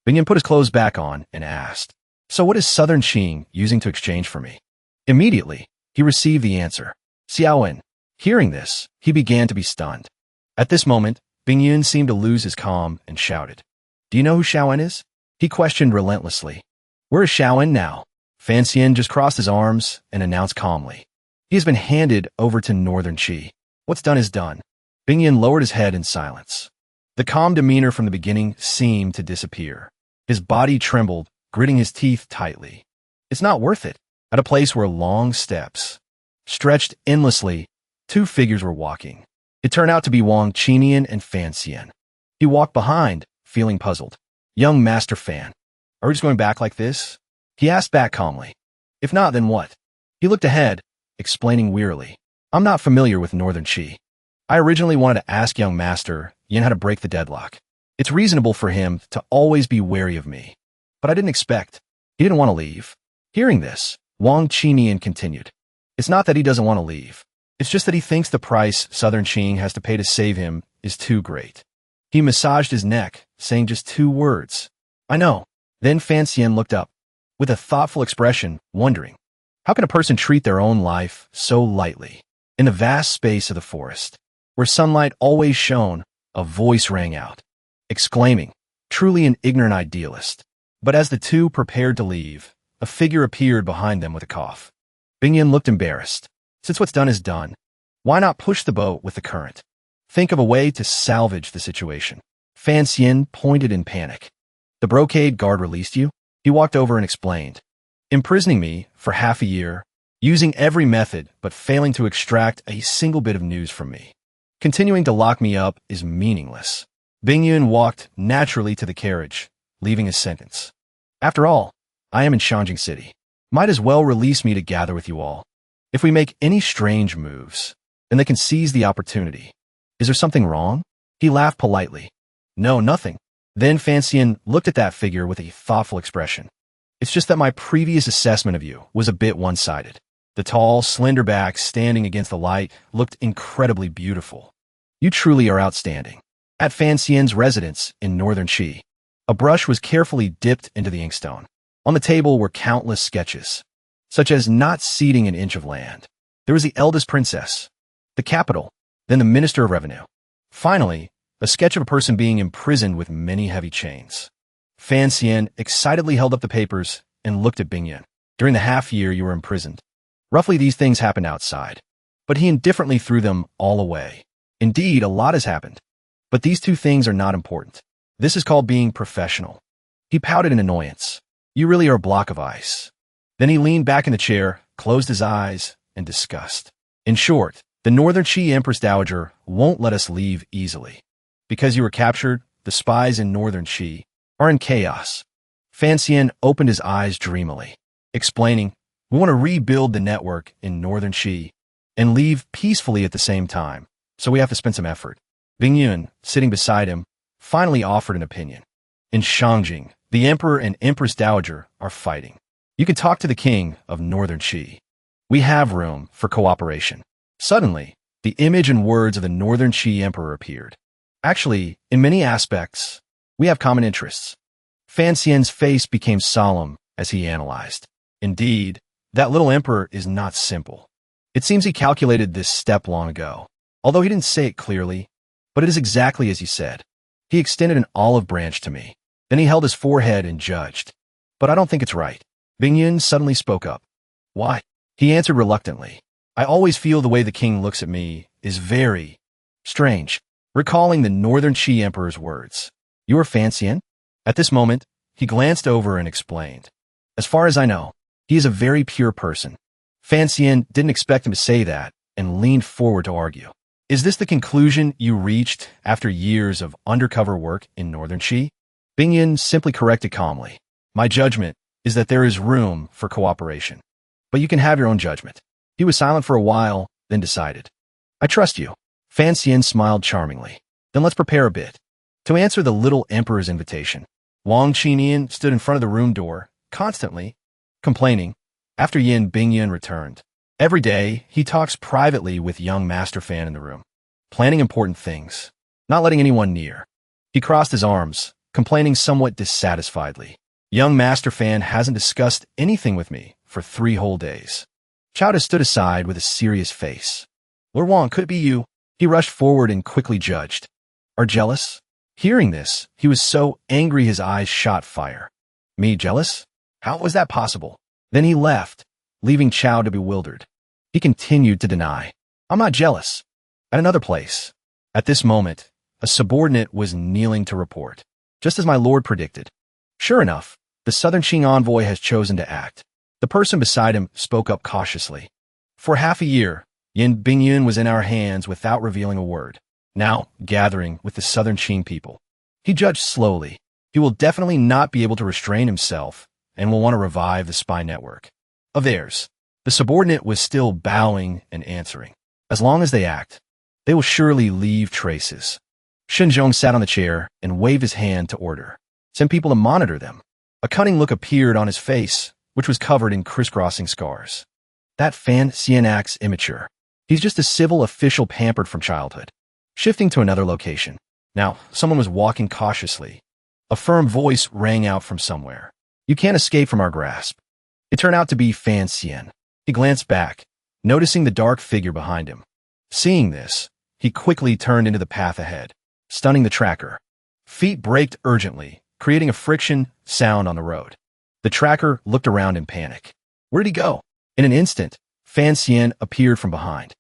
Bingyun put his clothes back on and asked, so what is Southern Qing using to exchange for me? Immediately, he received the answer, Xiaowen. Hearing this, he began to be stunned. At this moment, Bingyun seemed to lose his calm and shouted, Do you know who Xiaowen is? He questioned relentlessly. Where is Xiaowen now? Fanxian just crossed his arms and announced calmly, He has been handed over to Northern Qi. What's done is done. Bingyun lowered his head in silence. The calm demeanor from the beginning seemed to disappear. His body trembled, gritting his teeth tightly. It's not worth it. At a place where long steps stretched endlessly, two figures were walking. It turned out to be Wang Qinian and Fanxian. He walked behind, feeling puzzled. Young Master Fan, are we just going back like this? He asked back calmly. If not, then what? He looked ahead, explaining wearily. I'm not familiar with Northern Qi. I originally wanted to ask young Master Yin how to break the deadlock. It's reasonable for him to always be wary of me. But I didn't expect. He didn't want to leave. Hearing this, Wang Qinian continued. It's not that he doesn't want to leave. It's just that he thinks the price Southern Qing has to pay to save him is too great. He massaged his neck, saying just 2 words. I know. Then Fanxian looked up, with a thoughtful expression, wondering, how can a person treat their own life so lightly? In the vast space of the forest, where sunlight always shone, a voice rang out, exclaiming, truly an ignorant idealist. But as the two prepared to leave, a figure appeared behind them with a cough. Bingyun looked embarrassed. Since what's done is done, why not push the boat with the current? Think of a way to salvage the situation. Fanxian pointed in panic. The brocade guard released you? He walked over and explained. Imprisoning me for half a year, using every method but failing to extract a single bit of news from me. Continuing to lock me up is meaningless. Bingyun walked naturally to the carriage, leaving his sentence. After all, I am in Shanjing City. Might as well release me to gather with you all. If we make any strange moves, and they can seize the opportunity. Is there something wrong? He laughed politely. No, nothing. Then Fay Jia looked at that figure with a thoughtful expression. It's just that my previous assessment of you was a bit one-sided. The tall, slender back standing against the light looked incredibly beautiful. You truly are outstanding. At Fay Jia's residence in northern Qi, a brush was carefully dipped into the inkstone. On the table were countless sketches, such as not ceding an inch of land. There was the eldest princess, the capital, then the minister of revenue. Finally, a sketch of a person being imprisoned with many heavy chains. Fay Jia excitedly held up the papers and looked at Bingyun. During the half year you were imprisoned, roughly these things happened outside. But he indifferently threw them all away. Indeed, a lot has happened. But these two things are not important. This is called being professional. He pouted in annoyance. You really are a block of ice. Then he leaned back in the chair, closed his eyes, in disgust. In short, the Northern Qi Empress Dowager won't let us leave easily. Because you were captured, the spies in Northern Qi are in chaos. Fay Jia opened his eyes dreamily, explaining, we want to rebuild the network in Northern Qi and leave peacefully at the same time, so we have to spend some effort. Bingyun, sitting beside him, finally offered an opinion. In Shangjing, the Emperor and Empress Dowager are fighting. You can talk to the King of Northern Qi. We have room for cooperation. Suddenly, the image and words of the Northern Qi Emperor appeared. Actually, in many aspects, we have common interests. Fay Jia's face became solemn as he analyzed. Indeed, that little emperor is not simple. It seems he calculated this step long ago, although he didn't say it clearly, but it is exactly as he said. He extended an olive branch to me. Then he held his forehead and judged. But I don't think it's right. Bingyun suddenly spoke up. Why? He answered reluctantly. I always feel the way the king looks at me is very strange. Recalling the Northern Qi Emperor's words. You are Fay Jia? At this moment, he glanced over and explained. As far as I know, he is a very pure person. Fay Jia didn't expect him to say that and leaned forward to argue. Is this the conclusion you reached after years of undercover work in Northern Qi? Bingyun simply corrected calmly. My judgment is that there is room for cooperation. But you can have your own judgment. He was silent for a while, then decided. I trust you. Fay Jia smiled charmingly. Then let's prepare a bit. To answer the little emperor's invitation, Wang Qinian stood in front of the room door, constantly complaining. After Bingyun returned. Every day, he talks privately with young Master Fan in the room, planning important things, not letting anyone near. He crossed his arms, complaining somewhat dissatisfiedly. Young Master Fan hasn't discussed anything with me for 3 whole days. Chowda stood aside with a serious face. Lord Wang, could it be you? He rushed forward and quickly judged. Are jealous? Hearing this, he was so angry his eyes shot fire. Me jealous? How was that possible? Then he left, leaving Chowda bewildered. He continued to deny. I'm not jealous. At another place. At this moment, a subordinate was kneeling to report, just as my lord predicted. Sure enough, the Southern Qing envoy has chosen to act. The person beside him spoke up cautiously. For half a year, Bingyun was in our hands without revealing a word. Now, gathering with the Southern Qing people. He judged slowly. He will definitely not be able to restrain himself and will want to revive the spy network of theirs. The subordinate was still bowing and answering. As long as they act, they will surely leave traces. Shinzhong sat on the chair and waved his hand to order. Send people to monitor them. A cunning look appeared on his face, which was covered in crisscrossing scars. That Fay Jia acts immature. He's just a civil official pampered from childhood. Shifting to another location. Now, someone was walking cautiously. A firm voice rang out from somewhere. You can't escape from our grasp. It turned out to be Fay Jia. He glanced back, noticing the dark figure behind him. Seeing this, he quickly turned into the path ahead, stunning the tracker. Feet braked urgently, creating a friction sound on the road. The tracker looked around in panic. Where did he go? In an instant, Fay Jia appeared from behind,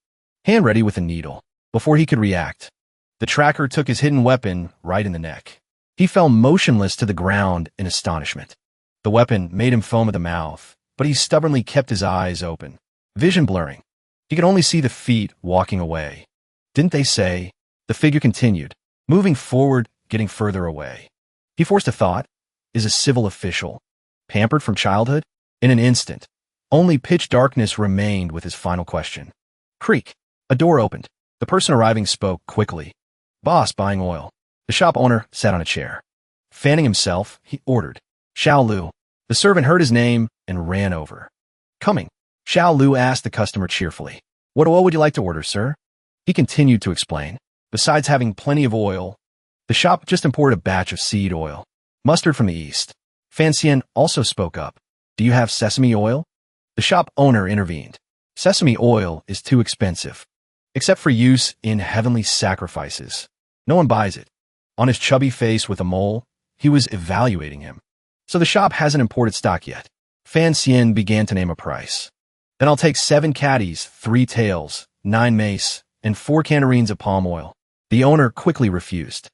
hand ready with a needle. Before he could react, the tracker took his hidden weapon right in the neck. He fell motionless to the ground in astonishment. The weapon made him foam at the mouth, but he stubbornly kept his eyes open, vision blurring. He could only see the feet walking away. Didn't they say? The figure continued, moving forward, getting further away. He forced a thought. Is a civil official pampered from childhood? In an instant, only pitch darkness remained with his final question. Creak. A door opened. The person arriving spoke quickly. Boss buying oil. The shop owner sat on a chair. Fanning himself, he ordered. Xiao Lu. The servant heard his name and ran over. Coming. Xiao Lu asked the customer cheerfully. What oil would you like to order, sir? He continued to explain. Besides having plenty of oil, the shop just imported a batch of seed oil. Mustard from the east. Fan Xian also spoke up. Do you have sesame oil? The shop owner intervened. Sesame oil is too expensive, except for use in heavenly sacrifices. No one buys it. On his chubby face with a mole, he was evaluating him. So the shop hasn't imported stock yet. Fan Xian began to name a price. Then I'll take 7 caddies, 3 tails, 9 mace, and 4 canarines of palm oil. The owner quickly refused.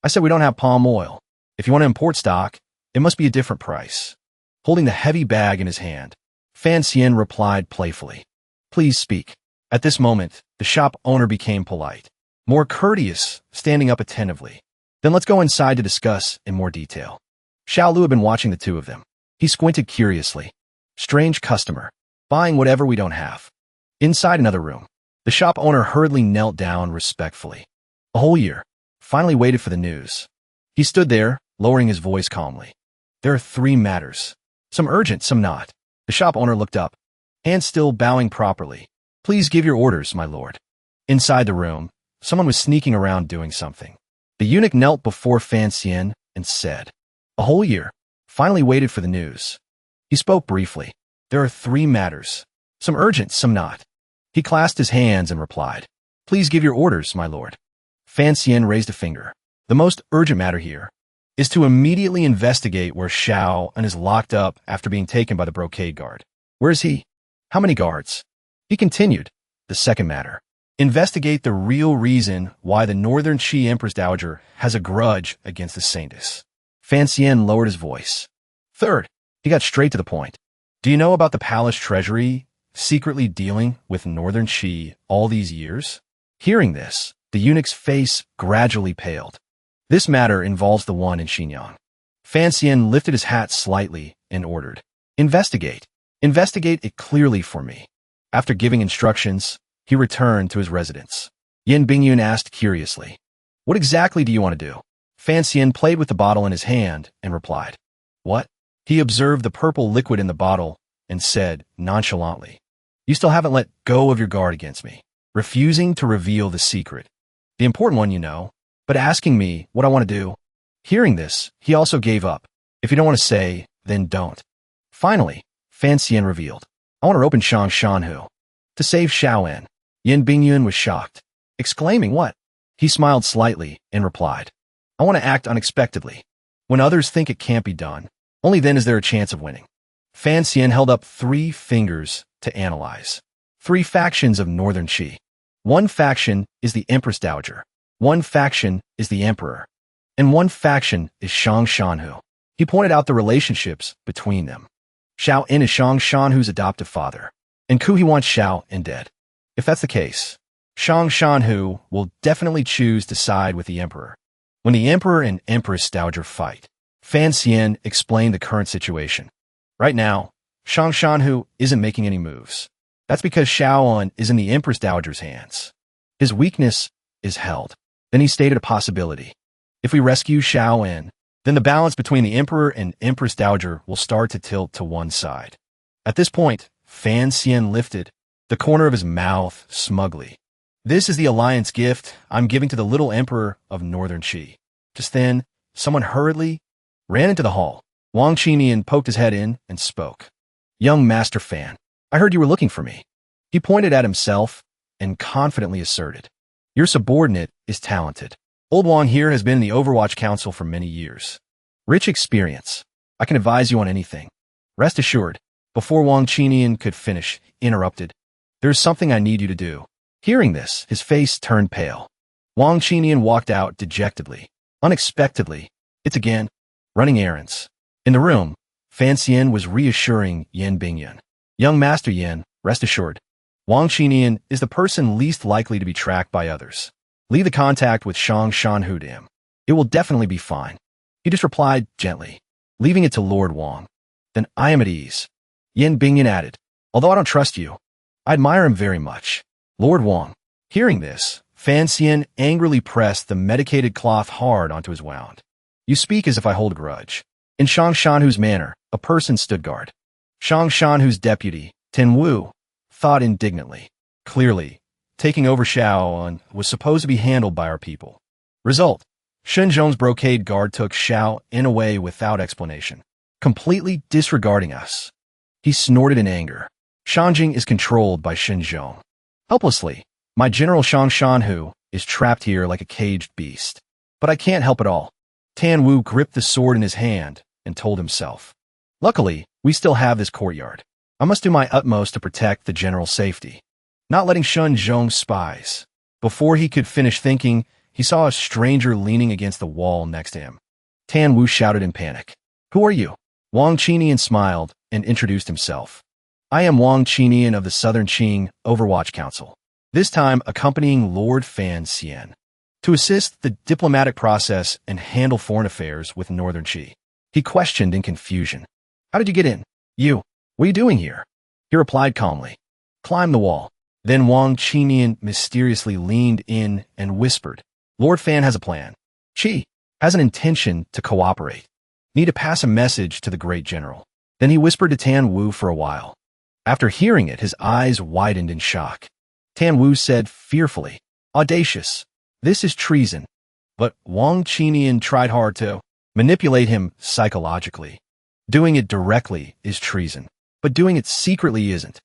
I said we don't have palm oil. If you want to import stock, it must be a different price. Holding the heavy bag in his hand, Fan Xian replied playfully. Please speak. At this moment, the shop owner became polite, more courteous, standing up attentively. Then let's go inside to discuss in more detail. Xiao Lu had been watching the two of them. He squinted curiously. Strange customer, buying whatever we don't have. Inside another room, the shop owner hurriedly knelt down respectfully. A whole year. Finally waited for the news. He stood there, lowering his voice calmly. There are 3 matters. Some urgent, some not. The shop owner looked up, hands still bowing properly. Please give your orders, my lord. Inside the room, someone was sneaking around doing something. The eunuch knelt before Fan Xian and said, A whole year. Finally waited for the news. He spoke briefly. There are 3 matters. Some urgent, some not. He clasped his hands and replied, Please give your orders, my lord. Fan Xian raised a finger. The most urgent matter here is to immediately investigate where Xiao and is locked up after being taken by the brocade guard. Where is he? How many guards? He continued. The second matter. Investigate the real reason why the Northern Qi Empress Dowager has a grudge against the Saintess. Fan Xian lowered his voice. Third, he got straight to the point. Do you know about the palace treasury secretly dealing with Northern Qi all these years? Hearing this, the eunuch's face gradually paled. This matter involves the one in Xinjiang. Fan Xian lifted his hat slightly and ordered, Investigate. Investigate it clearly for me. After giving instructions, he returned to his residence. Yin Bingyun asked curiously, What exactly do you want to do? Fan Xian played with the bottle in his hand and replied, What? He observed the purple liquid in the bottle and said nonchalantly, You still haven't let go of your guard against me, refusing to reveal the secret. The important one, you know, but asking me what I want to do. Hearing this, he also gave up. If you don't want to say, then don't. Finally, Fan Xian revealed, I want to open Shang Shanhu to save Xiaoan. Yin Bingyun was shocked, exclaiming, What? He smiled slightly and replied, I want to act unexpectedly. When others think it can't be done, only then is there a chance of winning. Fan Xian held up 3 fingers to analyze. 3 factions of Northern Qi. 1 faction is the Empress Dowager. 1 faction is the Emperor. And 1 faction is Shang Shanhu. He pointed out the relationships between them. Xiao En is Shang Shanhu's adoptive father, and Ku he wants Xiao En dead. If that's the case, Shang Shanhu will definitely choose to side with the Emperor. When the Emperor and Empress Dowager fight, Fan Xian explained the current situation. Right now, Shang Shanhu isn't making any moves. That's because Xiao En is in the Empress Dowager's hands. His weakness is held. Then he stated a possibility. If we rescue Xiao En, then the balance between the Emperor and Empress Dowager will start to tilt to one side. At this point, Fan Xian lifted the corner of his mouth smugly. This is the alliance gift I'm giving to the little Emperor of Northern Qi. Just then, someone hurriedly ran into the hall. Wang Qinian poked his head in and spoke. Young Master Fan, I heard you were looking for me. He pointed at himself and confidently asserted, Your subordinate is talented. Old Wang here has been in the Overwatch Council for many years. Rich experience. I can advise you on anything. Rest assured, before Wang Qinian could finish, interrupted. There's something I need you to do. Hearing this, his face turned pale. Wang Qinian walked out dejectedly. Unexpectedly, it's again, running errands. In the room, Fan Xian was reassuring Yin Bingyun. Young Master Yin, rest assured, Wang Qinian is the person least likely to be tracked by others. Leave the contact with Shang Shanhu to him. It will definitely be fine. He just replied gently, leaving it to Lord Wang. Then I am at ease. Yin Bingyun added, Although I don't trust you, I admire him very much. Lord Wang, Hearing this, Fan Xian angrily pressed the medicated cloth hard onto his wound. You speak as if I hold a grudge. In Shang Shanhu's manor, a person stood guard. Shang Shanhu's deputy, Tin Wu, thought indignantly. Clearly, taking over Xiao was supposed to be handled by our people. Result, Shenzhong's brocade guard took Xiao in away without explanation, completely disregarding us. He snorted in anger. Shanjing is controlled by Shenzhong. Helplessly, my general Shang Shanhu is trapped here like a caged beast. But I can't help it all. Tan Wu gripped the sword in his hand and told himself. Luckily, we still have this courtyard. I must do my utmost to protect the general's safety. Not letting Shenzhong spies. Before he could finish thinking, he saw a stranger leaning against the wall next to him. Tan Wu shouted in panic. Who are you? Wang Qinian smiled and introduced himself. I am Wang Qinian of the Southern Qing Overwatch Council, this time accompanying Lord Fan Xian to assist the diplomatic process and handle foreign affairs with Northern Qi. He questioned in confusion. How did you get in? You. What are you doing here? He replied calmly. Climb the wall. Then Wang Qinian mysteriously leaned in and whispered. Lord Fan has a plan. Qi has an intention to cooperate. Need to pass a message to the great general. Then he whispered to Tan Wu for a while. After hearing it, his eyes widened in shock. Tan Wu said fearfully, audacious. This is treason. But Wang Qinian tried hard to manipulate him psychologically. Doing it directly is treason, but doing it secretly isn't.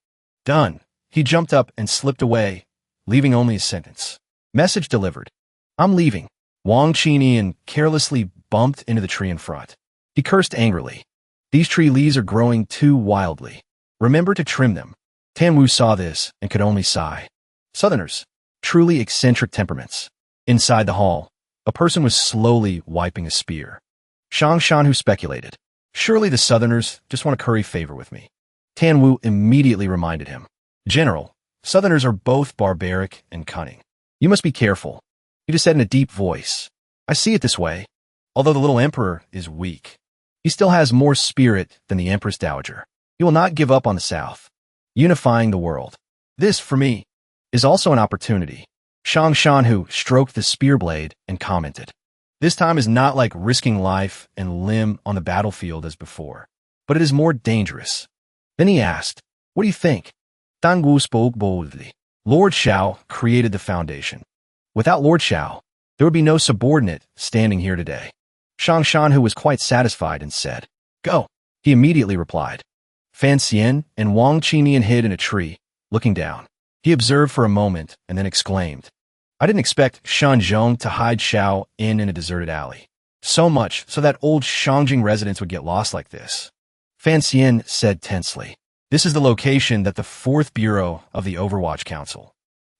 Done. He jumped up and slipped away, leaving only a sentence. Message delivered. I'm leaving. Wang Qinian carelessly bumped into the tree in front. He cursed angrily. These tree leaves are growing too wildly. Remember to trim them. Tan Wu saw this and could only sigh. Southerners, truly eccentric temperaments. Inside the hall, a person was slowly wiping a spear. Shang Shanhu speculated. Surely the Southerners just want to curry favor with me. Tan Wu immediately reminded him. General, Southerners are both barbaric and cunning. You must be careful. He just said in a deep voice. I see it this way. Although the little emperor is weak, he still has more spirit than the Empress Dowager. He will not give up on the South, unifying the world. This, for me, is also an opportunity. Shang Shanhu stroked the spear blade and commented. This time is not like risking life and limb on the battlefield as before, but it is more dangerous. Then he asked, what do you think? Dangu spoke boldly. Lord Xiao created the foundation. Without Lord Xiao, there would be no subordinate standing here today. Shang Shanhu was quite satisfied and said, Go. He immediately replied. Fan Xian and Wang Qinian hid in a tree, looking down. He observed for a moment and then exclaimed, I didn't expect Shenzhong to hide Xiao in a deserted alley. So much so that old Shangjing residents would get lost like this. Fan Xian said tensely, This is the location that the 4th Bureau of the Overwatch Council.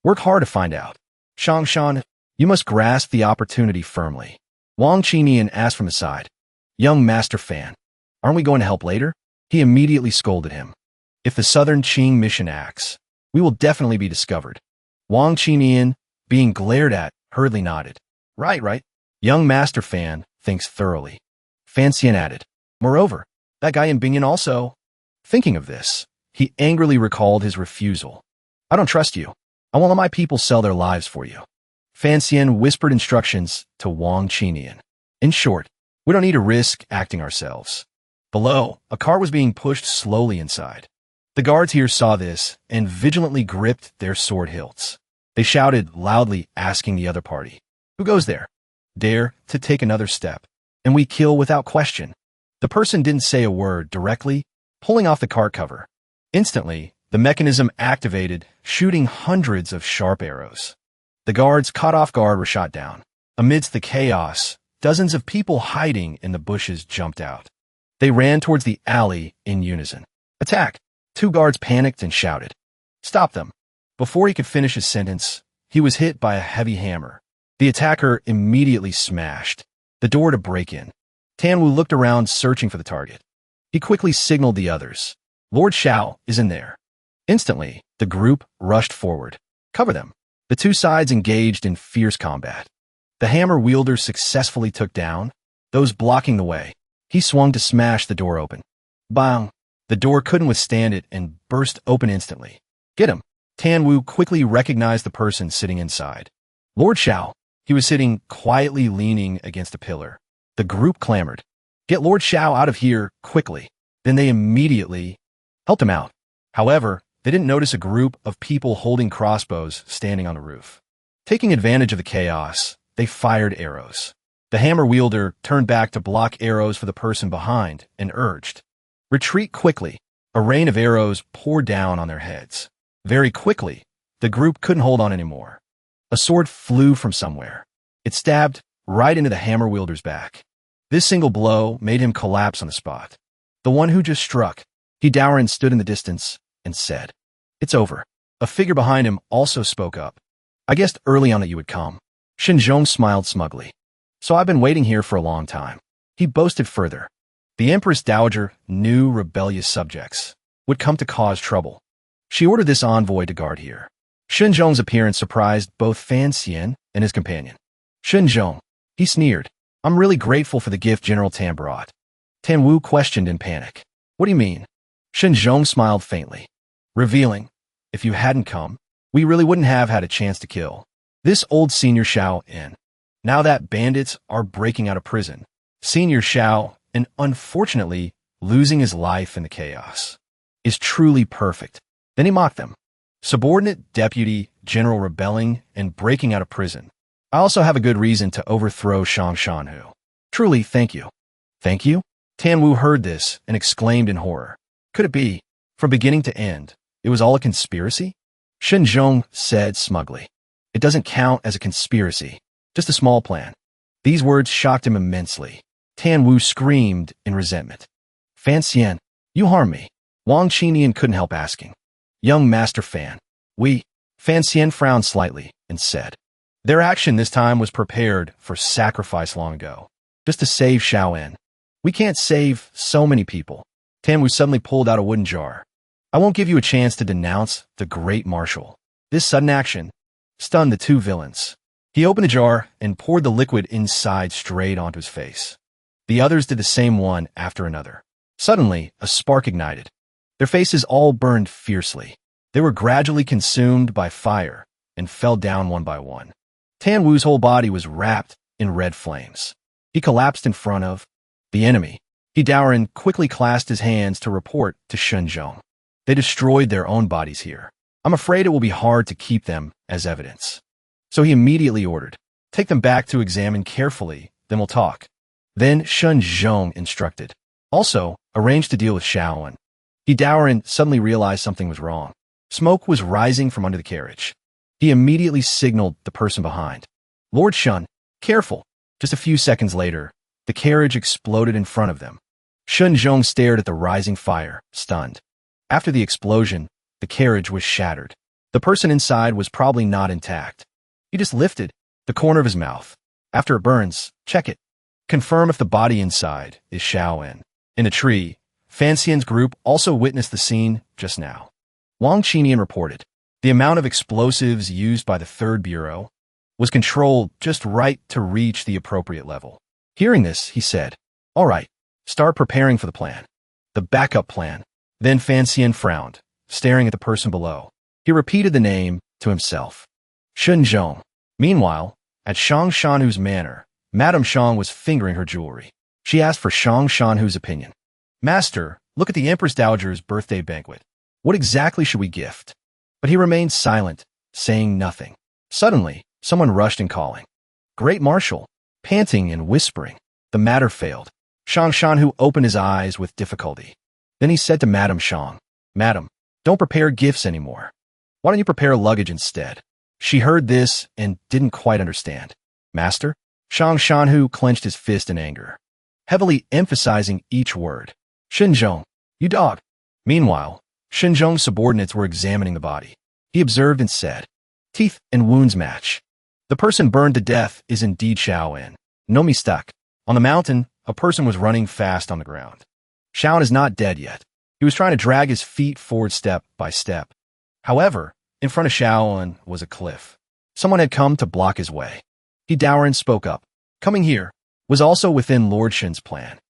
Work hard to find out. Shang Shan, you must grasp the opportunity firmly. Wang Qinian asked from his side. Young Master Fan, aren't we going to help later? He immediately scolded him. If the Southern Qing mission acts, we will definitely be discovered. Wang Qinian, being glared at, hurriedly nodded. Right. Young Master Fan thinks thoroughly. Fan Xian added. Moreover, that guy in Bingyan also. Thinking of this, he angrily recalled his refusal. I don't trust you. I won't let my people sell their lives for you. Fan Xian whispered instructions to Wang Qinian. In short, we don't need to risk acting ourselves. Below, a car was being pushed slowly inside. The guards here saw this and vigilantly gripped their sword hilts. They shouted loudly, asking the other party, Who goes there? Dare to take another step, and we kill without question. The person didn't say a word directly, pulling off the car cover. Instantly, the mechanism activated, shooting hundreds of sharp arrows. The guards, caught off guard, were shot down. Amidst the chaos, dozens of people hiding in the bushes jumped out. They ran towards the alley in unison. Attack! 2 guards panicked and shouted. Stop them! Before he could finish his sentence, he was hit by a heavy hammer. The attacker immediately smashed the door to break in. Tan Wu looked around, searching for the target. He quickly signaled the others. Lord Xiao is in there. Instantly, the group rushed forward. Cover them. The 2 sides engaged in fierce combat. The hammer wielder successfully took down those blocking the way. He swung to smash the door open. Bang! The door couldn't withstand it and burst open instantly. Get him! Tan Wu quickly recognized the person sitting inside. Lord Xiao. He was sitting quietly leaning against a pillar. The group clamored, "Get Lord Xiao out of here, quickly." Then they immediately helped him out. However, they didn't notice a group of people holding crossbows standing on the roof. Taking advantage of the chaos, they fired arrows. The hammer wielder turned back to block arrows for the person behind and urged, "Retreat quickly." A rain of arrows poured down on their heads. Very quickly, the group couldn't hold on anymore. A sword flew from somewhere. It stabbed right into the hammer wielder's back. This single blow made him collapse on the spot. The one who just struck, Hdaorin, stood in the distance and said, "It's over." A figure behind him also spoke up. "I guessed early on that you would come." Shinzhong smiled smugly. "So I've been waiting here for a long time." He boasted further. The Empress Dowager knew rebellious subjects would come to cause trouble. She ordered this envoy to guard here. Shinzhong's appearance surprised both Fan Xian and his companion. "Shinzhong," he sneered, "I'm really grateful for the gift General Tan brought." Tan Wu questioned in panic. "What do you mean?" Shinzhong smiled faintly, revealing, "If you hadn't come, we really wouldn't have had a chance to kill this old Senior Xiao in. Now that bandits are breaking out of prison, Senior Xiao, and unfortunately losing his life in the chaos, is truly perfect." Then he mocked them. "Subordinate deputy general rebelling and breaking out of prison. I also have a good reason to overthrow Shang Shanhu. Truly, thank you." "Thank you?" Tan Wu heard this and exclaimed in horror. Could it be, from beginning to end, it was all a conspiracy? Shinzhong said smugly. "It doesn't count as a conspiracy, just a small plan." These words shocked him immensely. Tan Wu screamed in resentment. "Fan Xian, you harmed me." Wang Qinian couldn't help asking. "Young Master Fan, Fan Xian frowned slightly and said, "Their action this time was prepared for sacrifice long ago, just to save Xiaoen. We can't save so many people." Tan Wu suddenly pulled out a wooden jar. "I won't give you a chance to denounce the Great Marshal." This sudden action stunned the two villains. He opened the jar and poured the liquid inside straight onto his face. The others did the same one after another. Suddenly, a spark ignited. Their faces all burned fiercely. They were gradually consumed by fire and fell down one by one. Tan Wu's whole body was wrapped in red flames. He collapsed in front of the enemy. Hdaorin quickly clasped his hands to report to Shinzhong. "They destroyed their own bodies here. I'm afraid it will be hard to keep them as evidence." So he immediately ordered, "Take them back to examine carefully, then we'll talk." Then Shinzhong instructed, "Also, arrange to deal with Xiaoen." Hdaorin suddenly realized something was wrong. Smoke was rising from under the carriage. He immediately signaled the person behind. "Lord Shun, careful." Just a few seconds later, the carriage exploded in front of them. Shinzhong stared at the rising fire, stunned. After the explosion, the carriage was shattered. The person inside was probably not intact. He just lifted the corner of his mouth. "After it burns, check it. Confirm if the body inside is Xiaoen." In the tree, Fan Xian's group also witnessed the scene just now. Wang Qinian reported, the amount of explosives used by the Third Bureau was controlled just right to reach the appropriate level. Hearing this, he said, "All right, start preparing for the plan. The backup plan." Then Fan Xian frowned, staring at the person below. He repeated the name to himself. Shinzhong. Meanwhile, at Shang Shanhu's manor, Madame Shang was fingering her jewelry. She asked for Shang Shanhu's opinion. "Master, look at the Empress Dowager's birthday banquet. What exactly should we gift?" But he remained silent, saying nothing. Suddenly, someone rushed in calling, "Great Marshal!" Panting and whispering, the matter failed. Shang Shanhu opened his eyes with difficulty. Then he said to Madame Shang, "Madam, don't prepare gifts anymore. Why don't you prepare luggage instead?" She heard this and didn't quite understand. "Master?" Shang Shanhu clenched his fist in anger, heavily emphasizing each word. "Shinzhong, you dog." Meanwhile, Shinzhong's subordinates were examining the body. He observed and said, "Teeth and wounds match. The person burned to death is indeed Xiaoen. No mistake." On the mountain, a person was running fast on the ground. Xiaoen is not dead yet. He was trying to drag his feet forward step by step. However, in front of Xiaoen was a cliff. Someone had come to block his way. Hdaorin spoke up. Coming here was also within Lord Shin's plan.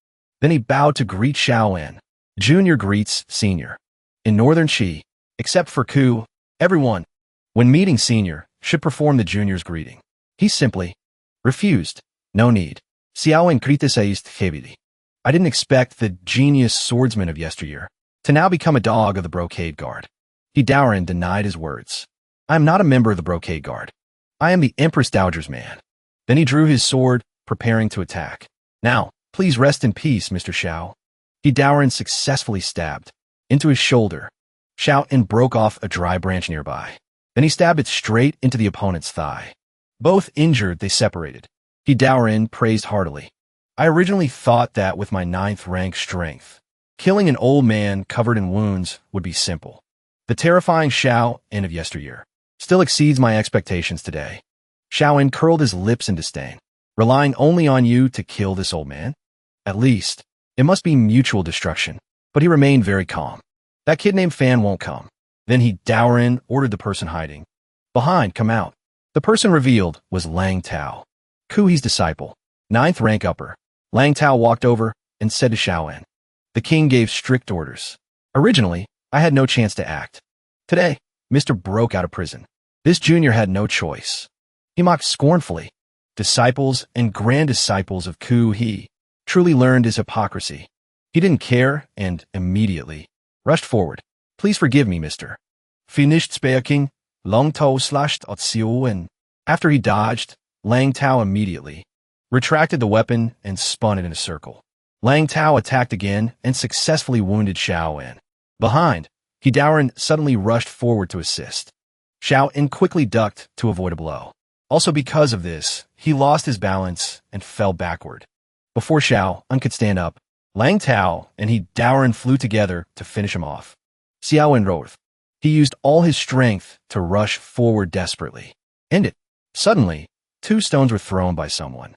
Then he bowed to greet Xiaoen. Junior greets Senior. In northern Qi, except for Ku, Everyone, when meeting senior, should perform the junior's greeting. He simply refused. No need. Xiaowen criticized heavily. I didn't expect the genius swordsman of yesteryear to now become a dog of the brocade guard. He Daorin denied his words. I am not a member of the brocade guard. I am the Empress Dowager's man. Then he drew his sword, preparing to attack. Now, please rest in peace, Mr. Xiao. He Daorin successfully stabbed into his shoulder. Xiao broke off a dry branch nearby. Then he stabbed it straight into the opponent's thigh. Both injured, they separated. He Daorin praised heartily. I originally thought that with my 9th rank strength, killing an old man covered in wounds would be simple. The terrifying Xiao of yesteryear still exceeds my expectations today. Xiao curled his lips in disdain. Relying only on you to kill this old man? At least, it must be mutual destruction. But he remained very calm. That kid named Fan won't come. Then he Daorin ordered the person hiding. Behind, come out. The person revealed was Lang Tao, Kuhi's disciple, 9th rank upper. Lang Tao walked over and said to Xiao. The king gave strict orders. Originally, I had no chance to act. Today, Mr. broke out of prison. This junior had no choice. He mocked scornfully. Disciples and grand disciples of Ku he truly learned his hypocrisy. He didn't care and immediately rushed forward. Please forgive me, Mr. Finished speaking, Long Tao slashed at Xiu and after he dodged, Lang Tao immediately retracted the weapon and spun it in a circle. Lang Tao attacked again and successfully wounded Xiao. Behind, he Daorin suddenly rushed forward to assist. Xiao quickly ducked to avoid a blow. Also because of this, he lost his balance and fell backward. Before Xiao could stand up, Lang Tao and he Daorin flew together to finish him off. Xiao rose. He used all his strength to rush forward desperately. End it. Suddenly, 2 stones were thrown by someone.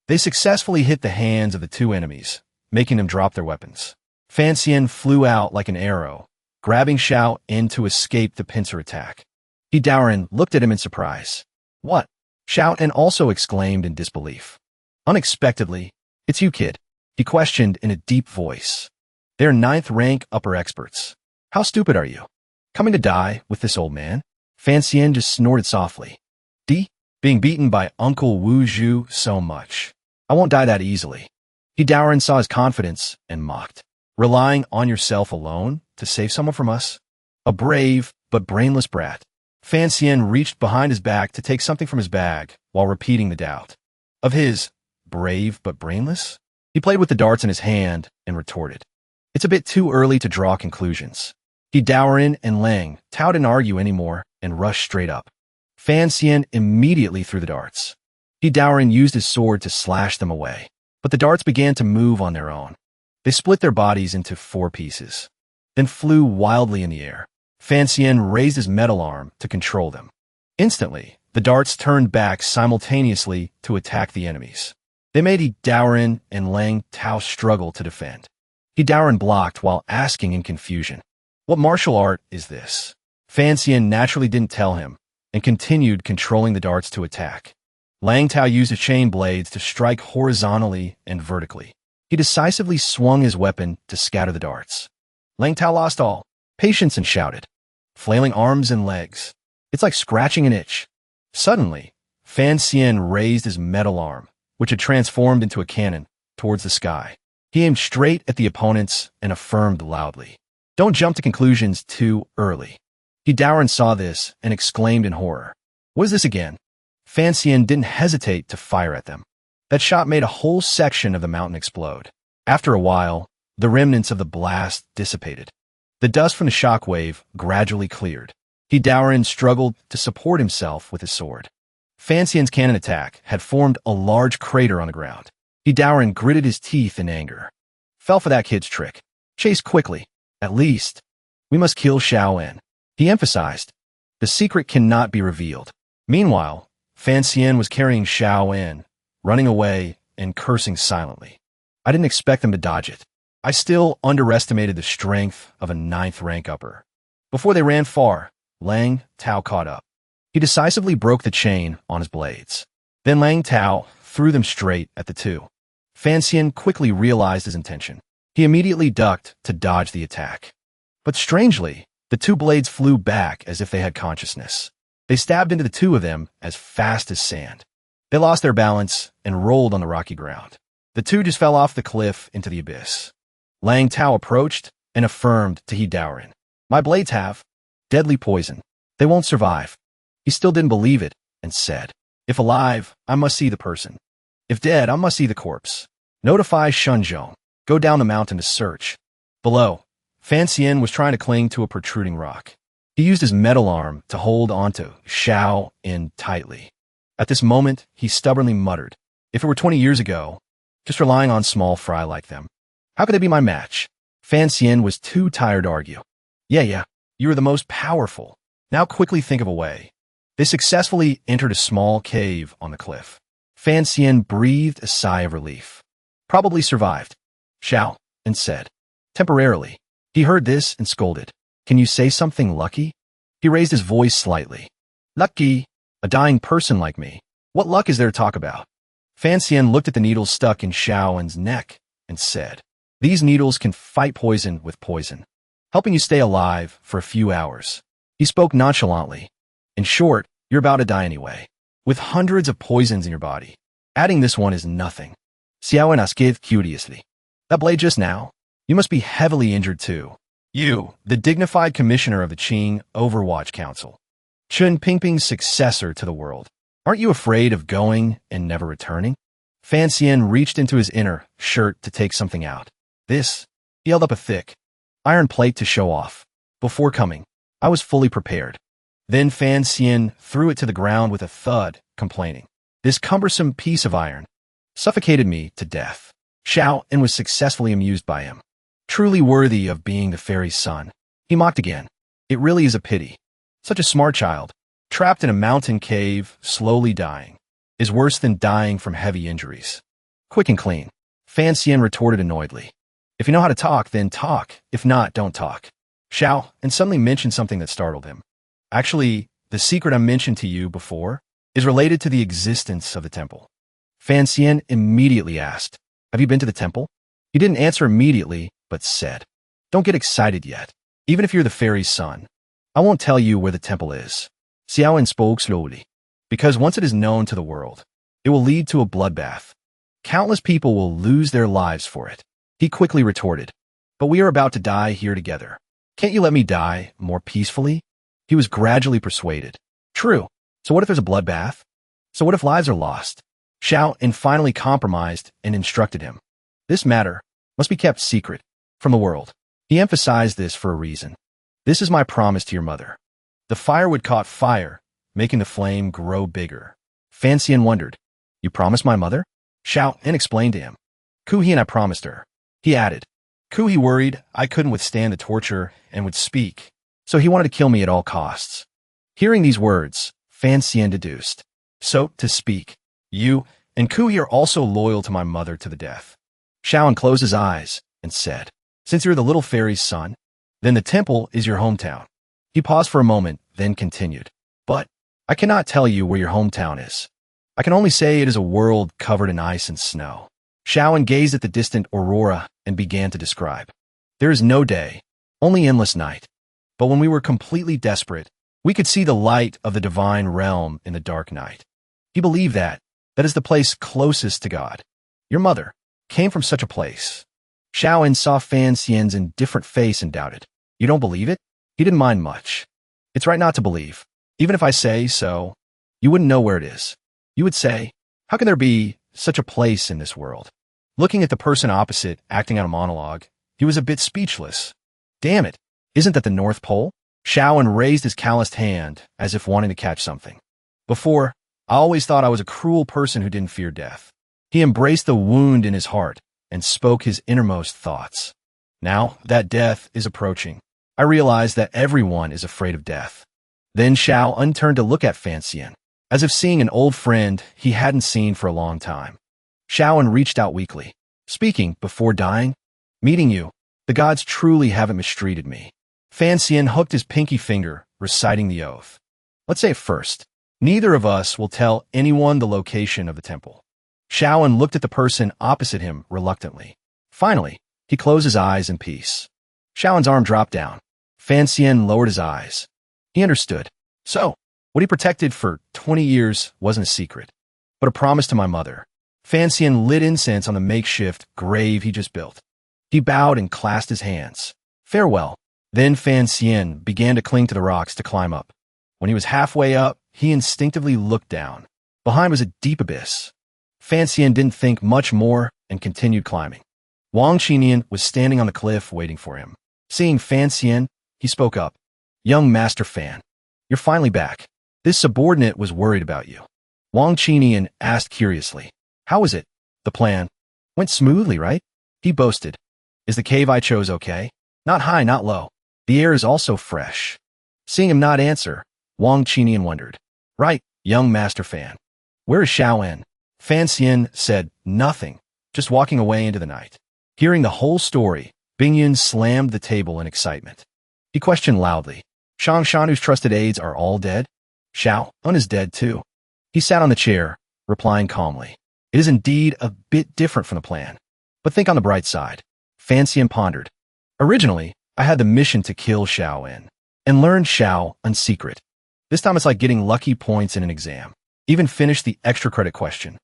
They successfully hit the hands of the 2 enemies, making them drop their weapons. Fiancee flew out like an arrow, grabbing Xiao to escape the pincer attack. He Daorin looked at him in surprise. What? Xiao also exclaimed in disbelief. Unexpectedly, it's you, kid, he questioned in a deep voice. They're 9th rank upper experts. How stupid are you? Coming to die with this old man? Fiancee just snorted softly. Being beaten by Uncle Wu Zhu so much. I won't die that easily. He Daorin saw his confidence and mocked. Relying on yourself alone to save someone from us? A brave but brainless brat. Fiancee reached behind his back to take something from his bag while repeating the doubt. Of his brave but brainless? He played with the darts in his hand and retorted. It's a bit too early to draw conclusions. He Daorin and Lang Tao didn't argue anymore and rushed straight up. Fiancee immediately threw the darts. He Daorin used his sword to slash them away, but the darts began to move on their own. They split their bodies into 4 pieces, then flew wildly in the air. Fiancee raised his metal arm to control them. Instantly, the darts turned back simultaneously to attack the enemies. They made He Daorin and Lang Tao struggle to defend. He Daorin blocked while asking in confusion, what martial art is this? Fiancee naturally didn't tell him and continued controlling the darts to attack. Lang Tao used his chain blades to strike horizontally and vertically. He decisively swung his weapon to scatter the darts. Lang Tao lost all patience and shouted, flailing arms and legs. It's like scratching an itch. Suddenly, Fiancee raised his metal arm, which had transformed into a cannon, towards the sky. He aimed straight at the opponents and affirmed loudly, don't jump to conclusions too early. He Daorin saw this and exclaimed in horror. What is this again? Fiancee didn't hesitate to fire at them. That shot made a whole section of the mountain explode. After a while, the remnants of the blast dissipated. The dust from the shockwave gradually cleared. He Daorin struggled to support himself with his sword. Fiancee's cannon attack had formed a large crater on the ground. He Daorin gritted his teeth in anger. Fell for that kid's trick. Chase quickly. At least, we must kill Xiao. He emphasized, the secret cannot be revealed. Meanwhile, Fiancee was carrying Xiao, running away and cursing silently. I didn't expect them to dodge it. I still underestimated the strength of a 9th rank upper. Before they ran far, Lang Tao caught up. He decisively broke the chain on his blades. Then Lang Tao threw them straight at the 2. Fiancee quickly realized his intention. He immediately ducked to dodge the attack. But strangely, The two blades flew back as if they had consciousness. They stabbed into the two of them as fast as sand. They lost their balance and rolled on the rocky ground. The two just fell off the cliff into the abyss. Lang Tao approached and affirmed to He Daorin. My blades have deadly poison. They won't survive. He still didn't believe it and said, if alive, I must see the person. If dead, I must see the corpse. Notify Shunzhong. Go down the mountain to search. Below, Fan Xian was trying to cling to a protruding rock. He used his metal arm to hold onto Xiao In tightly. At this moment, he stubbornly muttered, if it were 20 years ago, just relying on small fry like them, how could they be my match? Fan Xian was too tired to argue. Yeah, you are the most powerful. Now quickly think of a way. They successfully entered a small cave on the cliff. Fan Xian breathed a sigh of relief. Probably survived. Xiao In said. Temporarily. He heard this and scolded. Can you say something lucky? He raised his voice slightly. Lucky? A dying person like me. What luck is there to talk about? Fan Xian looked at the needles stuck in Xiao In's neck and said, these needles can fight poison with poison, helping you stay alive for a few hours. He spoke nonchalantly. In short, you're about to die anyway, with hundreds of poisons in your body. Adding this one is nothing. Xiao In asked curiously. That blade just now? You must be heavily injured too. You, the dignified commissioner of the Qing Overwatch Council. Chun Pingping's successor to the world. Aren't you afraid of going and never returning? Fan Xian reached into his inner shirt to take something out. This, he held up a thick iron plate to show off. Before coming, I was fully prepared. Then Fan Xian threw it to the ground with a thud, complaining. This cumbersome piece of iron suffocated me to death. Xiao In was successfully amused by him. Truly worthy of being the fairy's son. He mocked again. It really is a pity. Such a smart child, trapped in a mountain cave, slowly dying, is worse than dying from heavy injuries. Quick and clean. Fan Xian retorted annoyedly. If you know how to talk, then talk. If not, don't talk. Xiao In suddenly mentioned something that startled him. Actually, the secret I mentioned to you before is related to the existence of the temple. Fan Xian immediately asked, have you been to the temple? He didn't answer immediately, but said, don't get excited yet. Even if you're the fairy's son, I won't tell you where the temple is. Xiao In spoke slowly. Because once it is known to the world, it will lead to a bloodbath. Countless people will lose their lives for it. He quickly retorted, but we are about to die here together. Can't you let me die more peacefully? He was gradually persuaded. True. So what if there's a bloodbath? So what if lives are lost? Xiao In finally compromised and instructed him. This matter must be kept secret from the world. He emphasized this for a reason. This is my promise to your mother. The firewood caught fire, making the flame grow bigger. Fan Xian wondered, you promised my mother? Xiao In explained to him. Kuhi and I promised her. He added. Kuhi worried I couldn't withstand the torture and would speak, so he wanted to kill me at all costs. Hearing these words, Fan Xian deduced. So, to speak, you and Kuhi are also loyal to my mother to the death. Xiao In closed his eyes and said, since you're the little fairy's son, then the temple is your hometown. He paused for a moment, then continued. But I cannot tell you where your hometown is. I can only say it is a world covered in ice and snow. Xiao In gazed at the distant aurora and began to describe. There is no day, only endless night. But when we were completely desperate, we could see the light of the divine realm in the dark night. He believed that is the place closest to God. Your mother came from such a place. Xiao In saw Fan Xian's indifferent face and doubted. You don't believe it? He didn't mind much. It's right not to believe. Even if I say so, you wouldn't know where it is. You would say, how can there be such a place in this world? Looking at the person opposite, acting out a monologue, he was a bit speechless. Damn it, isn't that the North Pole? Xiao In raised his calloused hand, as if wanting to catch something. Before, I always thought I was a cruel person who didn't fear death. He embraced the wound in his heart and spoke his innermost thoughts. Now that death is approaching, I realize that everyone is afraid of death. Then Xiao Un turned to look at Fan Xian, as if seeing an old friend he hadn't seen for a long time. Xiao Un reached out weakly, speaking before dying. Meeting you, the gods truly haven't mistreated me. Fan Xian hooked his pinky finger, reciting the oath. Let's say it first. Neither of us will tell anyone the location of the temple. Xiao Un looked at the person opposite him reluctantly. Finally, he closed his eyes in peace. Xiao Un's arm dropped down. Fan Xian lowered his eyes. He understood. So, what he protected for 20 years wasn't a secret, but a promise to my mother. Fan Xian lit incense on the makeshift grave he just built. He bowed and clasped his hands. Farewell. Then Fan Xian began to cling to the rocks to climb up. When he was halfway up, he instinctively looked down. Behind was a deep abyss. Fan Xian didn't think much more and continued climbing. Wang Qinian was standing on the cliff waiting for him. Seeing Fan Xian, he spoke up. Young Master Fan, you're finally back. This subordinate was worried about you. Wang Qinian asked curiously. How was it? The plan went smoothly, right? He boasted. Is the cave I chose okay? Not high, not low. The air is also fresh. Seeing him not answer, Wang Qinian wondered. Right, young Master Fan. Where is Xiaoen? Fan Xian said nothing, just walking away into the night. Hearing the whole story, Bingyun slammed the table in excitement. He questioned loudly. Shang Shanu's trusted aides are all dead? Xiaoen is dead too. He sat on the chair, replying calmly. It is indeed a bit different from the plan. But think on the bright side. Fan Xian pondered. Originally, I had the mission to kill Xiaoen and learn Xiaoen's secret. This time it's like getting lucky points in an exam. Even finished the extra credit question.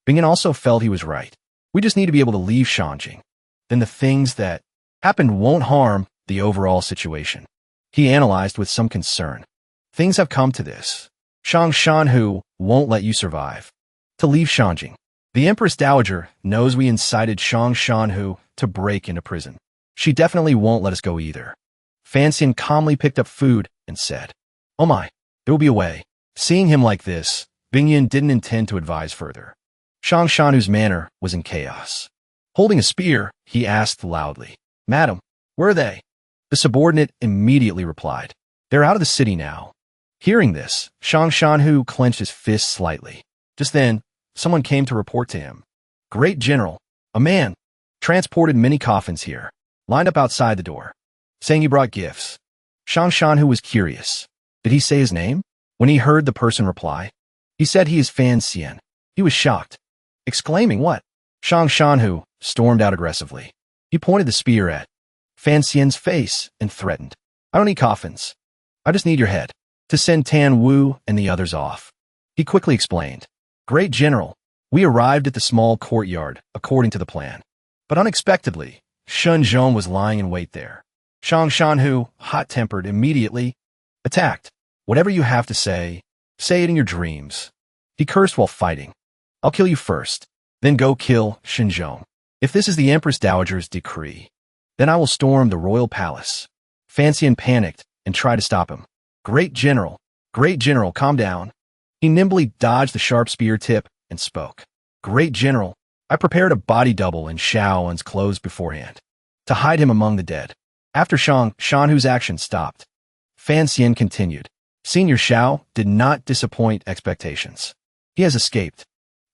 Bingyun also felt he was right. We just need to be able to leave Shanjing. Then the things that happened won't harm the overall situation. He analyzed with some concern. Things have come to this. Shang Shanhu won't let you survive. To leave Shanjing. The Empress Dowager knows we incited Shang Shanhu to break into prison. She definitely won't let us go either. Fan Xian calmly picked up food and said, Oh my, there will be a way. Seeing him like this, Bingyun didn't intend to advise further. Shang Shanhu's manner was in chaos. Holding a spear, he asked loudly, Madam, where are they? The subordinate immediately replied, They're out of the city now. Hearing this, Shang Shanhu clenched his fist slightly. Just then, someone came to report to him. Great General, a man, transported many coffins here, lined up outside the door, saying he brought gifts. Shang Shanhu was curious. Did he say his name? When he heard the person reply, he said he is Fan Xian. He was shocked, exclaiming, What? Shang Shanhu stormed out aggressively. He pointed the spear at Fan Xian's face and threatened, I don't need coffins. I just need your head to send Tan Wu and the others off. He quickly explained, Great General, we arrived at the small courtyard according to the plan. But unexpectedly, Shun Zhong was lying in wait there. Shang Shanhu, hot-tempered, immediately attacked. Whatever you have to say it in your dreams. He cursed while fighting. I'll kill you first, then go kill Shun Zhong. If this is the Empress Dowager's decree, then I will storm the royal palace. Fan Xian panicked and tried to stop him. Great General, calm down. He nimbly dodged the sharp spear tip and spoke. Great General, I prepared a body double in Xiaoen's clothes beforehand, to hide him among the dead. After Shang Shanhu's action stopped, Fan Xian continued. Senior Xiao did not disappoint expectations. He has escaped.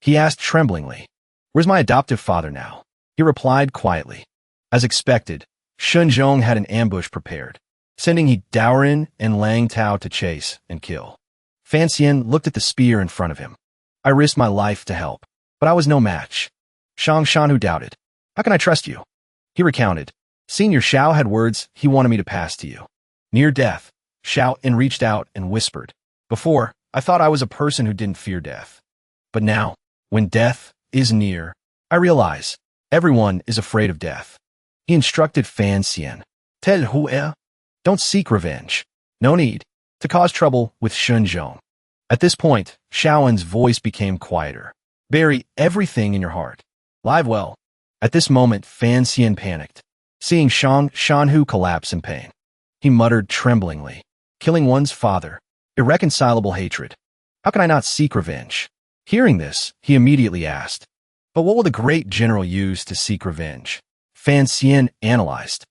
He asked tremblingly, Where's my adoptive father now? He replied quietly. As expected, Shun Zhong had an ambush prepared, sending He Daorin and Lang Tao to chase and kill. Fan Xian looked at the spear in front of him. I risked my life to help, but I was no match. Shang Shanhu doubted. How can I trust you? He recounted. Senior Xiao had words he wanted me to pass to you. Near death, Xiaoen reached out and whispered. Before, I thought I was a person who didn't fear death. But now, when death is near, I realize everyone is afraid of death. He instructed Fan Xian. Tel Hue, don't seek revenge. No need to cause trouble with Shun Zhong. At this point, Xiaoen's voice became quieter. Bury everything in your heart. Live well. At this moment, Fan Xian panicked, seeing Shang Shanhu collapse in pain. He muttered tremblingly, killing one's father, irreconcilable hatred. How can I not seek revenge? Hearing this, he immediately asked, But what will the Great General use to seek revenge? Fan Xian analyzed.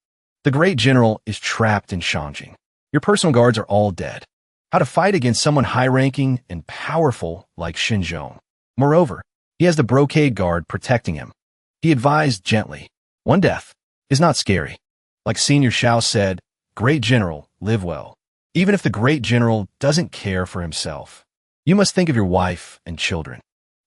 The Great General is trapped in Shanjing. Your personal guards are all dead. How to fight against someone high-ranking and powerful like Shun Zhong. Moreover, he has the brocade guard protecting him. He advised gently, One death is not scary. Like Senior Xiao said, Great General, live well. Even if the Great General doesn't care for himself, you must think of your wife and children.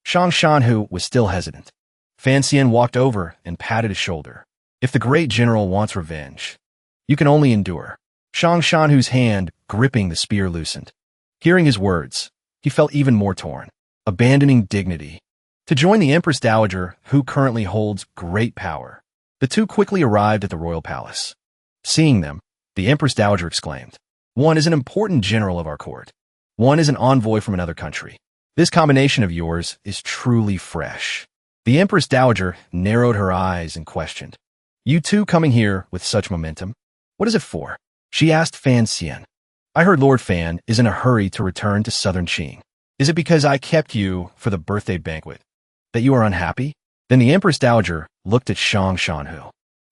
Shang Shanhu was still hesitant. Fan Xian walked over and patted his shoulder. If the Great General wants revenge, you can only endure. Shang Shanhu's hand gripping the spear loosened. Hearing his words, he felt even more torn, abandoning dignity to join the Empress Dowager, who currently holds great power. The two quickly arrived at the royal palace. Seeing them, the Empress Dowager exclaimed, "One is an important general of our court. One is an envoy from another country. This combination of yours is truly fresh." The Empress Dowager narrowed her eyes and questioned, "You two coming here with such momentum? What is it for?" She asked Fan Xian. "I heard Lord Fan is in a hurry to return to southern Qing. Is it because I kept you for the birthday banquet that you are unhappy?" Then the Empress Dowager looked at Shang Shanhu.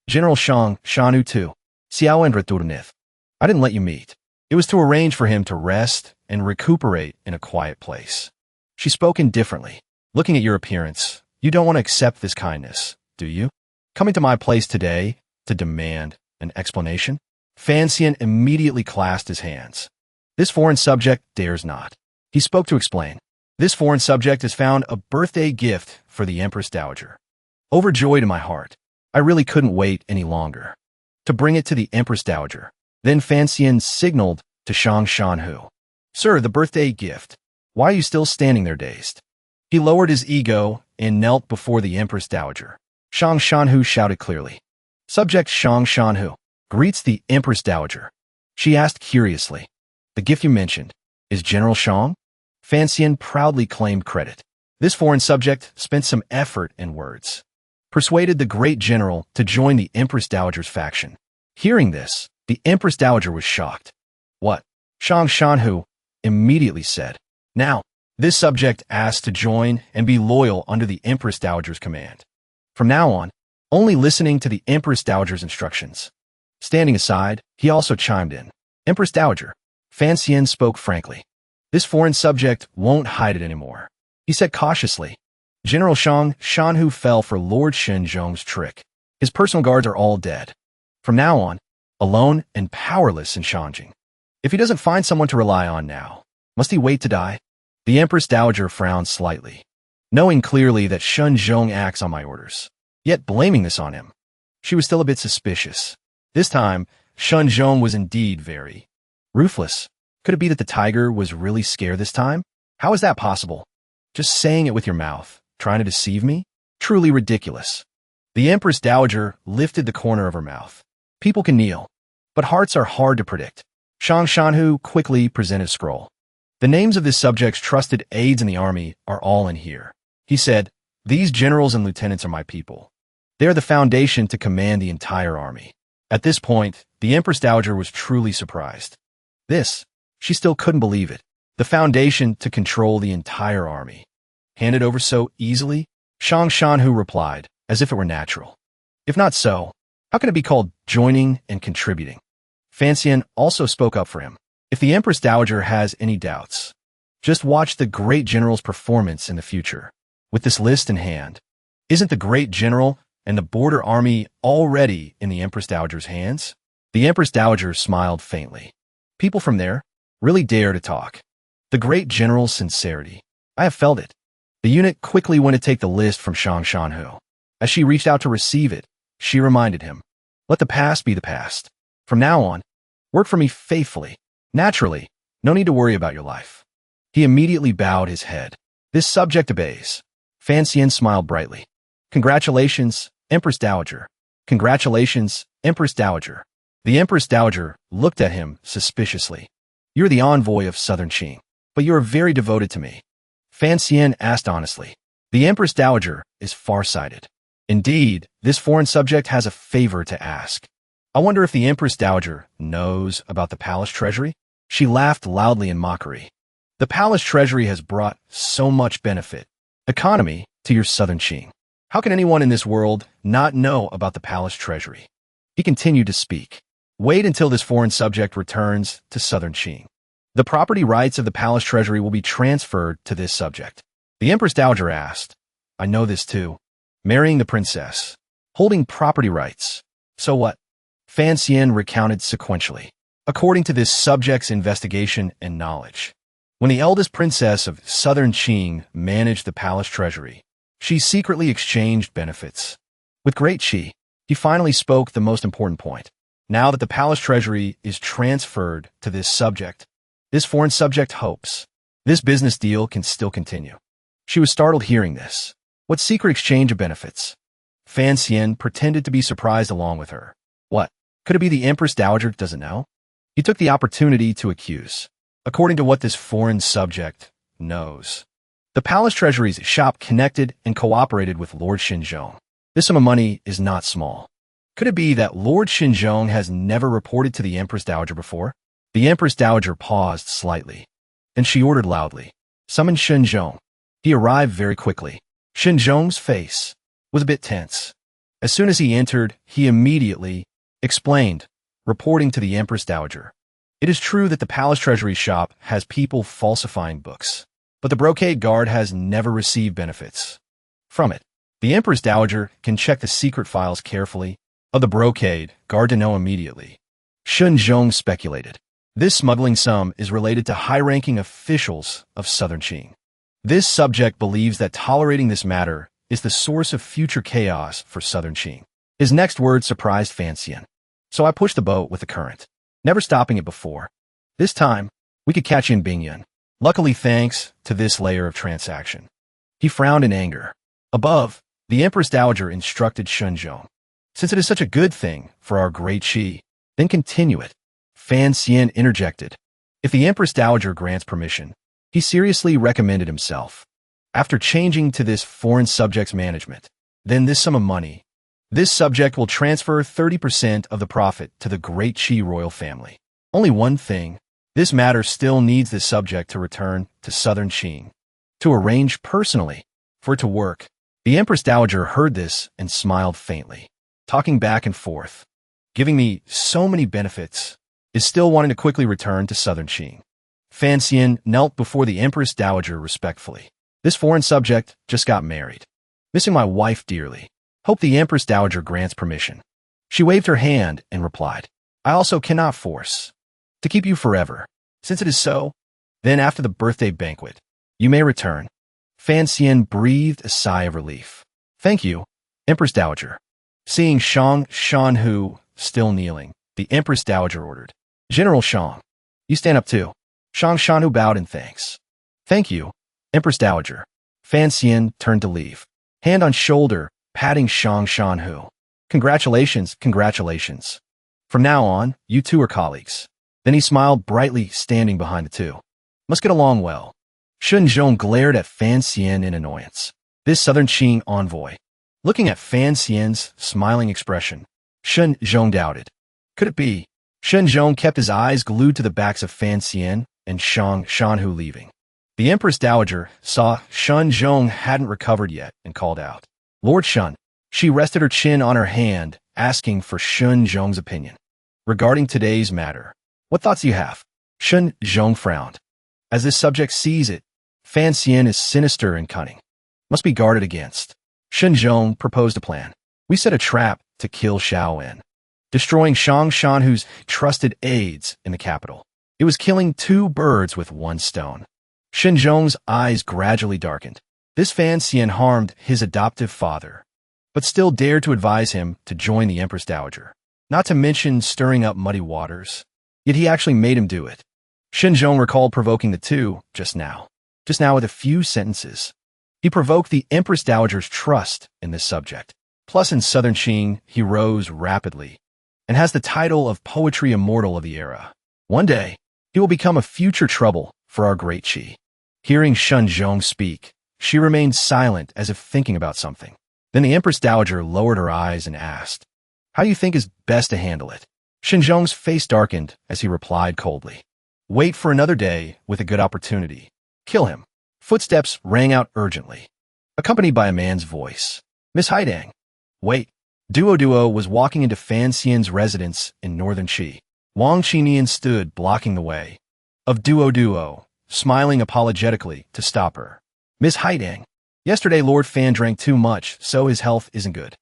"General Shang Shanhu too. Xiao and Returnith. I didn't let you meet. It was to arrange for him to rest and recuperate in a quiet place." She spoke indifferently. "Looking at your appearance, you don't want to accept this kindness, do you? Coming to my place today to demand an explanation?" Fan Xian immediately clasped his hands. "This foreign subject dares not." He spoke to explain. "This foreign subject has found a birthday gift for the Empress Dowager. Overjoyed in my heart, I really couldn't wait any longer to bring it to the Empress Dowager." Then Fan Xian signaled to Shang Shanhu. "Sir, the birthday gift. Why are you still standing there dazed?" He lowered his ego and knelt before the Empress Dowager. Shang Shanhu shouted clearly. "Subject Shang Shanhu greets the Empress Dowager." She asked curiously, "The gift you mentioned is General Shang?" Fan Xian proudly claimed credit. This foreign subject spent some effort and words, persuaded the great general to join the Empress Dowager's faction. Hearing this, the Empress Dowager was shocked. "What?" Shang Shanhu immediately said. "Now, this subject asked to join and be loyal under the Empress Dowager's command. From now on, only listening to the Empress Dowager's instructions." Standing aside, he also chimed in. "Empress Dowager." Fan Xian spoke frankly. "This foreign subject won't hide it anymore." He said cautiously. "General Shang Shanhu fell for Lord Shenzhong's trick. His personal guards are all dead. From now on, alone and powerless in Shanjing. If he doesn't find someone to rely on now, must he wait to die?" The Empress Dowager frowned slightly, knowing clearly that Shenzhong acts on my orders, yet blaming this on him. She was still a bit suspicious. This time, Shenzhong was indeed very ruthless. Could it be that the tiger was really scared this time? How is that possible? Just saying it with your mouth, trying to deceive me? Truly ridiculous. The Empress Dowager lifted the corner of her mouth. "People can kneel, but hearts are hard to predict." Shang Shanhu quickly presented a scroll. "The names of this subject's trusted aides in the army are all in here." He said, "These generals and lieutenants are my people. They are the foundation to command the entire army." At this point, the Empress Dowager was truly surprised. She still couldn't believe it. The foundation to control the entire army. Handed over so easily? Shang Shanhu replied, as if it were natural. "If not so, how can it be called joining and contributing?" Fan Xian also spoke up for him. "If the Empress Dowager has any doubts, just watch the great general's performance in the future. With this list in hand, isn't the great general and the border army already in the Empress Dowager's hands?" The Empress Dowager smiled faintly. "People from there really dare to talk. The great general's sincerity. I have felt it." The eunuch quickly went to take the list from Shang Shanhu. As she reached out to receive it, she reminded him, "Let the past be the past. From now on, work for me faithfully. Naturally, no need to worry about your life." He immediately bowed his head. This subject obeys. Fan Xian smiled brightly. "Congratulations, Empress Dowager. Congratulations, Empress Dowager." The Empress Dowager looked at him suspiciously. "You're the envoy of Southern Qing, but you are very devoted to me." Fan Xian asked honestly. The Empress Dowager is farsighted. Indeed, this foreign subject has a favor to ask. I wonder if the Empress Dowager knows about the palace treasury? She laughed loudly in mockery. "The palace treasury has brought so much benefit, economy, to your Southern Qing. How can anyone in this world not know about the palace treasury?" He continued to speak. "Wait until this foreign subject returns to Southern Qing. The property rights of the palace treasury will be transferred to this subject." The Empress Dowager asked, "I know this too. Marrying the princess. Holding property rights. So what?" Fan Xian recounted sequentially, according to this subject's investigation and knowledge. When the eldest princess of Southern Qing managed the palace treasury, she secretly exchanged benefits. With great chi, he finally spoke the most important point. Now that the palace treasury is transferred to this subject, this foreign subject hopes this business deal can still continue. She was startled hearing this. What secret exchange of benefits? Fan Xian pretended to be surprised along with her. What? Could it be the Empress Dowager doesn't know? He took the opportunity to accuse. According to what this foreign subject knows, the palace treasury's shop connected and cooperated with Lord Xinzhong. This sum of money is not small. Could it be that Lord Xinzhong has never reported to the Empress Dowager before? The Empress Dowager paused slightly. Then she ordered loudly, "Summon Xinzhong." He arrived very quickly. Xinzhong's face was a bit tense. As soon as he entered, he immediately explained, reporting to the Empress Dowager. It is true that the palace treasury shop has people falsifying books, but the brocade guard has never received benefits from it. The Empress Dowager can check the secret files carefully of the brocade guard to know immediately. Xinzhong speculated. This smuggling sum is related to high-ranking officials of Southern Qing. This subject believes that tolerating this matter is the source of future chaos for Southern Qing. His next words surprised Fan Xian. So I pushed the boat with the current, never stopping it before. This time, we could catch in Bingyun. Luckily, thanks to this layer of transaction. He frowned in anger. Above, the Empress Dowager instructed Xinzhong. Since it is such a good thing for our great Qi, then continue it. Fan Xian interjected. If the Empress Dowager grants permission, he seriously recommended himself. After changing to this foreign subject's management, then this sum of money, this subject will transfer 30% of the profit to the great Qi royal family. Only one thing, this matter still needs this subject to return to Southern Qing, to arrange personally for it to work. The Empress Dowager heard this and smiled faintly, talking back and forth. Giving me so many benefits, is still wanting to quickly return to Southern Qing. Fan Xian knelt before the Empress Dowager respectfully. This foreign subject just got married. Missing my wife dearly. Hope the Empress Dowager grants permission. She waved her hand and replied, I also cannot force to keep you forever. Since it is so, then after the birthday banquet, you may return. Fan Xian breathed a sigh of relief. Thank you, Empress Dowager. Seeing Shang Shanhu still kneeling, the Empress Dowager ordered, General Shang, you stand up too. Shang Shanhu bowed in thanks. Thank you, Empress Dowager. Fan Xian turned to leave. Hand on shoulder, patting Shang Shanhu. Congratulations, congratulations. From now on, you two are colleagues. Then he smiled brightly, standing behind the two. Must get along well. Xinzhong glared at Fan Xian in annoyance. This Southern Qing envoy. Looking at Fan Xian's smiling expression, Xinzhong doubted. Could it be? Xinzhong kept his eyes glued to the backs of Fan Xian and Shang Shanhu leaving. The Empress Dowager saw Xinzhong hadn't recovered yet and called out, Lord Shun. She rested her chin on her hand, asking for Xinzhong's opinion. Regarding today's matter, what thoughts do you have? Xinzhong frowned. As this subject sees it, Fan Xian is sinister and cunning. Must be guarded against. Xinzhong proposed a plan. We set a trap to kill Xiao Wen, destroying Shang Shanhu's trusted aides in the capital. It was killing two birds with one stone. Xinzhong's eyes gradually darkened. This Fan Xian harmed his adoptive father, but still dared to advise him to join the Empress Dowager, not to mention stirring up muddy waters. Yet he actually made him do it. Xinzhong recalled provoking the two just now with a few sentences. He provoked the Empress Dowager's trust in this subject. Plus in Southern Qing, he rose rapidly and has the title of Poetry Immortal of the era. One day, he will become a future trouble for our great Qi. Hearing Xinzhong speak, she remained silent as if thinking about something. Then the Empress Dowager lowered her eyes and asked, How do you think is best to handle it? Xinzhong's face darkened as he replied coldly, Wait for another day with a good opportunity. Kill him. Footsteps rang out urgently, accompanied by a man's voice. Miss Haidang. Wait. Duo was walking into Fan Xian's residence in northern Qi. Wang Qinian stood blocking the way of Duo, smiling apologetically to stop her. Miss Haidang. Yesterday Lord Fan drank too much, so his health isn't good.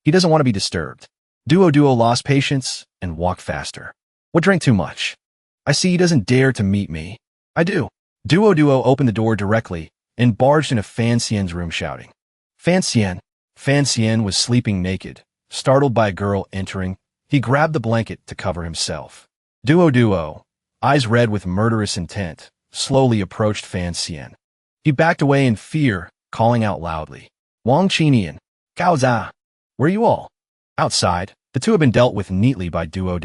He doesn't want to be disturbed. Duo lost patience and walked faster. What drank too much? I see he doesn't dare to meet me. I do. Duo opened the door directly and barged into Fan Xian's room shouting, Fan Xian. Fan Xian was sleeping naked, startled by a girl entering He grabbed the blanket to cover himself. Duo, eyes red with murderous intent, slowly approached Fan Xian. He backed away in fear, calling out loudly. Wang Qinian, Gao Za, where are you all? Outside, the two had been dealt with neatly by Duo.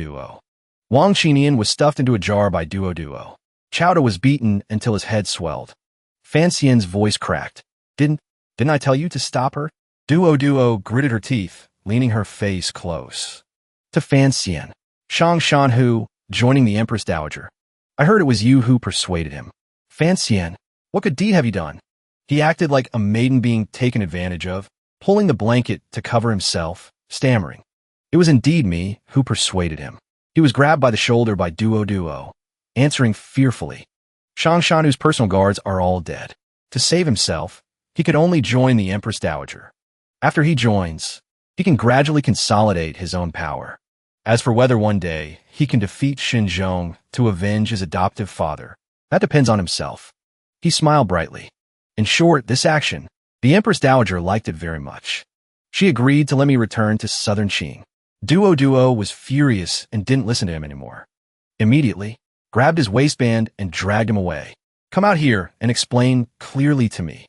Wang Qinian was stuffed into a jar by Duo. Chowda was beaten until his head swelled. Fan Xian's voice cracked. Didn't I tell you to stop her? Duo gritted her teeth, leaning her face close to Fan Xian. Shang Shanhu, joining the Empress Dowager. I heard it was you who persuaded him. Fan Xian, what good deed have you done? He acted like a maiden being taken advantage of, pulling the blanket to cover himself, stammering. It was indeed me who persuaded him. He was grabbed by the shoulder by Duo, answering fearfully. Shang Shanhu's personal guards are all dead. To save himself, he could only join the Empress Dowager. After he joins, he can gradually consolidate his own power. As for whether one day he can defeat Xinzhong to avenge his adoptive father, that depends on himself. He smiled brightly. In short, this action, the Empress Dowager liked it very much. She agreed to let me return to southern Qing. Duo was furious and didn't listen to him anymore. Immediately, grabbed his waistband and dragged him away. Come out here and explain clearly to me.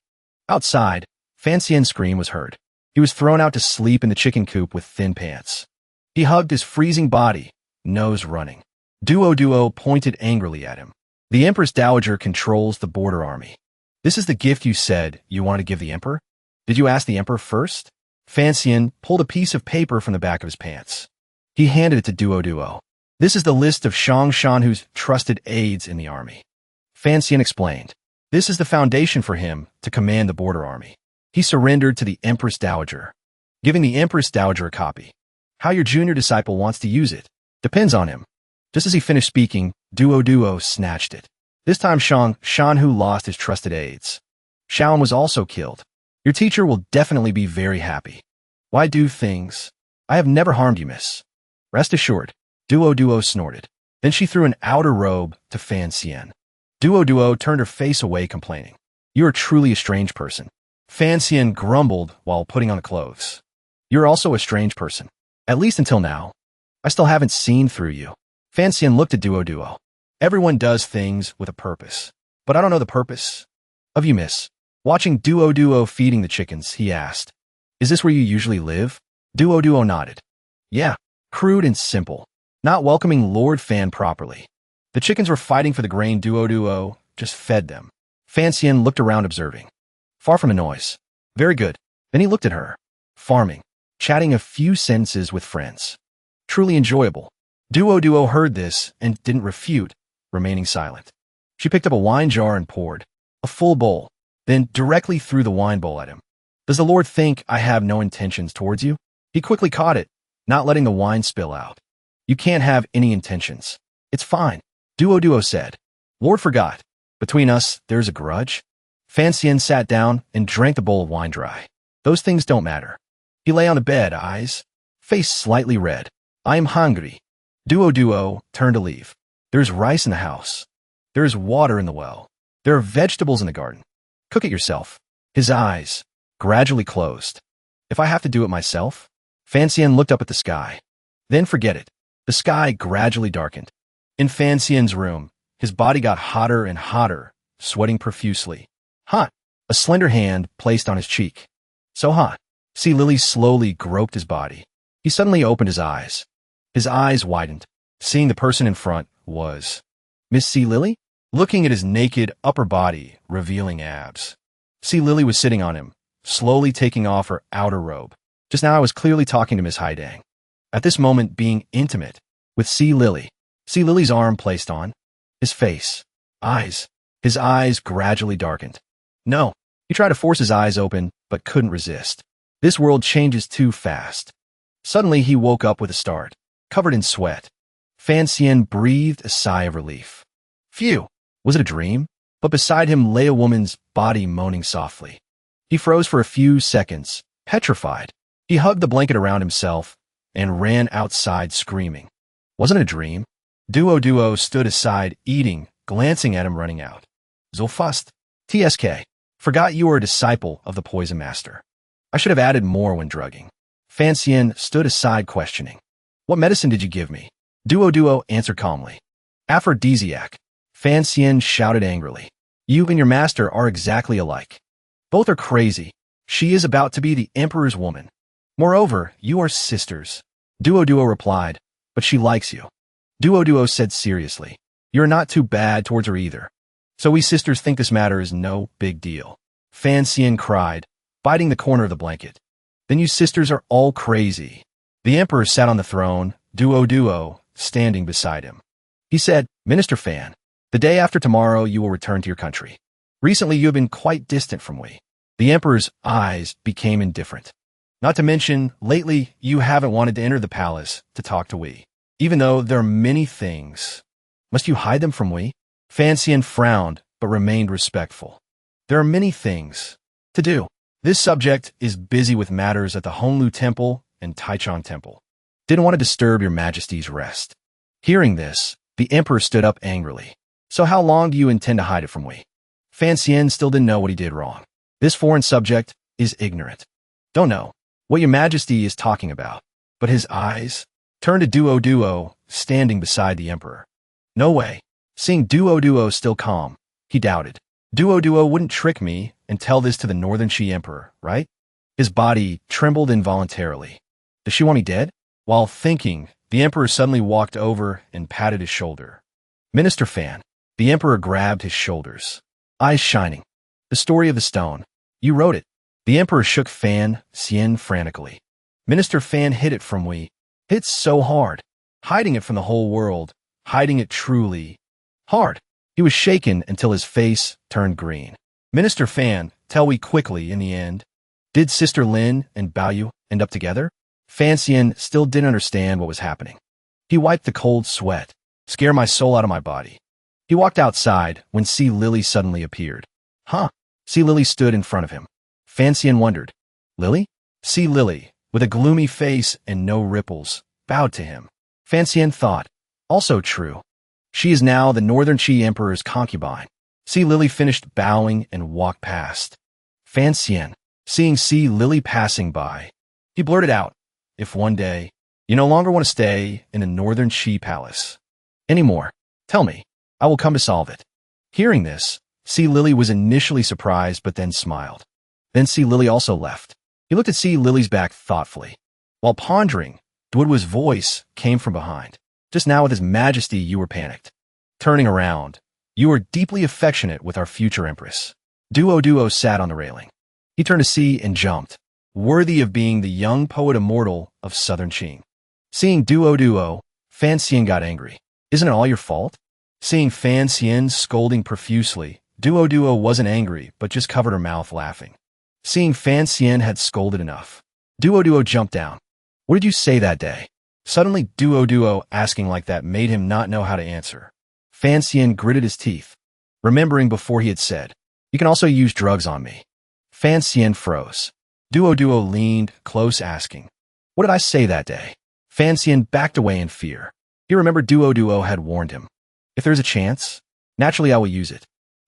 Outside, Fan Xian's scream was heard. He was thrown out to sleep in the chicken coop with thin pants. He hugged his freezing body, nose running. Duo pointed angrily at him. The Empress Dowager controls the border army. This is the gift you said you wanted to give the Emperor? Did you ask the Emperor first? Fan Xian pulled a piece of paper from the back of his pants. He handed it to Duo. This is the list of Shang Shanhu's trusted aides in the army. Fan Xian explained. This is the foundation for him to command the border army. He surrendered to the Empress Dowager, giving the Empress Dowager a copy. How your junior disciple wants to use it depends on him. Just as he finished speaking, Duo snatched it. This time Shang Shanhu lost his trusted aides. Shaolin was also killed. Your teacher will definitely be very happy. Why do things? I have never harmed you, miss. Rest assured. Duo snorted. Then she threw an outer robe to Fan Xian. Duo turned her face away, complaining. You are truly a strange person. Fan Xian grumbled while putting on the clothes. You're also a strange person. At least until now. I still haven't seen through you. Fan Xian looked at Duo. Everyone does things with a purpose. But I don't know the purpose of you, miss. Watching Duo feeding the chickens, he asked. Is this where you usually live? Duo nodded. Yeah, crude and simple. Not welcoming Lord Fan properly. The chickens were fighting for the grain Duo just fed them. Fan Xian looked around observing. Far from a noise. Very good. Then he looked at her. Farming. Chatting a few sentences with friends. Truly enjoyable. Duo heard this and didn't refute, remaining silent. She picked up a wine jar and poured a full bowl, then directly threw the wine bowl at him. Does the Lord think I have no intentions towards you? He quickly caught it, not letting the wine spill out. You can't have any intentions. It's fine, Duo said. Lord forgot. Between us, there's a grudge. Fan Xian sat down and drank the bowl of wine dry. Those things don't matter. He lay on the bed, face slightly red. I am hungry. Duo turned to leave. There's rice in the house. There is water in the well. There are vegetables in the garden. Cook it yourself. His eyes gradually closed. If I have to do it myself? Fan Xian looked up at the sky. Then forget it. The sky gradually darkened. In Fan Xian's room, his body got hotter and hotter, sweating profusely. Hot. A slender hand placed on his cheek. So hot. See Lily slowly groped his body. He suddenly opened his eyes. His eyes widened. Seeing the person in front was Miss C. Lily? Looking at his naked upper body, revealing abs. C. Lily was sitting on him, slowly taking off her outer robe. Just now I was clearly talking to Miss Haidang. At this moment being intimate with C. Lily. C. Lily's arm placed on his face. Eyes. His eyes gradually darkened. No. He tried to force his eyes open, but couldn't resist. This world changes too fast. Suddenly he woke up with a start, covered in sweat. Fan Xian breathed a sigh of relief. Phew. Was it a dream? But beside him lay a woman's body moaning softly. He froze for a few seconds, petrified. He hugged the blanket around himself and ran outside screaming. Wasn't it a dream? Duo stood aside eating, glancing at him running out. So fast. TSK. Forgot you were a disciple of the poison master. I should have added more when drugging. Fan Xian stood aside questioning. What medicine did you give me? Duo answered calmly. Aphrodisiac. Fan Xian shouted angrily. You and your master are exactly alike. Both are crazy. She is about to be the emperor's woman. Moreover, you are sisters. Duo replied, but she likes you. Duo said seriously. You're not too bad towards her either. So we sisters think this matter is no big deal. Fan Xian cried, biting the corner of the blanket. Then you sisters are all crazy. The emperor sat on the throne, Duo standing beside him. He said, Minister Fan, the day after tomorrow you will return to your country. Recently you have been quite distant from we. The emperor's eyes became indifferent. Not to mention, lately you haven't wanted to enter the palace to talk to we. Even though there are many things. Must you hide them from we? Fan Xian frowned, but remained respectful. There are many things to do. This subject is busy with matters at the Honlu Temple and Taichung Temple. Didn't want to disturb your majesty's rest. Hearing this, the emperor stood up angrily. So how long do you intend to hide it from we? Fan Xian still didn't know what he did wrong. This foreign subject is ignorant. Don't know what your majesty is talking about. But his eyes turned to Duo standing beside the emperor. No way. Seeing Duo still calm, he doubted. Duo wouldn't trick me and tell this to the Northern Shi Emperor, right? His body trembled involuntarily. Does she want me dead? While thinking, the emperor suddenly walked over and patted his shoulder. Minister Fan. The emperor grabbed his shoulders, eyes shining. The story of the stone. You wrote it. The emperor shook Fan Xian frantically. Minister Fan hid it from we. Hit so hard. Hiding it from the whole world. Hiding it truly hard. He was shaken until his face turned green. Minister Fan, tell we quickly in the end. Did Sister Lin and Baoyu end up together? Fan Xian still didn't understand what was happening. He wiped the cold sweat. Scare my soul out of my body. He walked outside when Sea Lily suddenly appeared. Huh? Sea Lily stood in front of him. Fan Xian wondered. Lily? Sea Lily, with a gloomy face and no ripples, bowed to him. Fan Xian thought. Also true. She is now the Northern Qi Emperor's concubine. Sea Lily finished bowing and walked past. Fan Xian, seeing Sea Lily passing by, he blurted out, if one day you no longer want to stay in the Northern Qi Palace anymore, tell me. I will come to solve it. Hearing this, Sea Lily was initially surprised but then smiled. Then Sea Lily also left. He looked at Sea Lily's back thoughtfully. While pondering, Duoduo's voice came from behind. Just now with his majesty you were panicked. Turning around, you were deeply affectionate with our future empress. Duo sat on the railing. He turned to Sea and jumped, worthy of being the young poet immortal of Southern Qing. Seeing Duo, Fan Xian got angry. Isn't it all your fault? Seeing Fan Xian scolding profusely, Duo wasn't angry, but just covered her mouth laughing. Seeing Fan Xian had scolded enough, Duo jumped down. What did you say that day? Suddenly, Duo asking like that made him not know how to answer. Fan Xian gritted his teeth, remembering before he had said, you can also use drugs on me. Fan Xian froze. Duo leaned close asking, what did I say that day? Fan Xian backed away in fear. He remembered Duo had warned him. If there's a chance, naturally I will use it.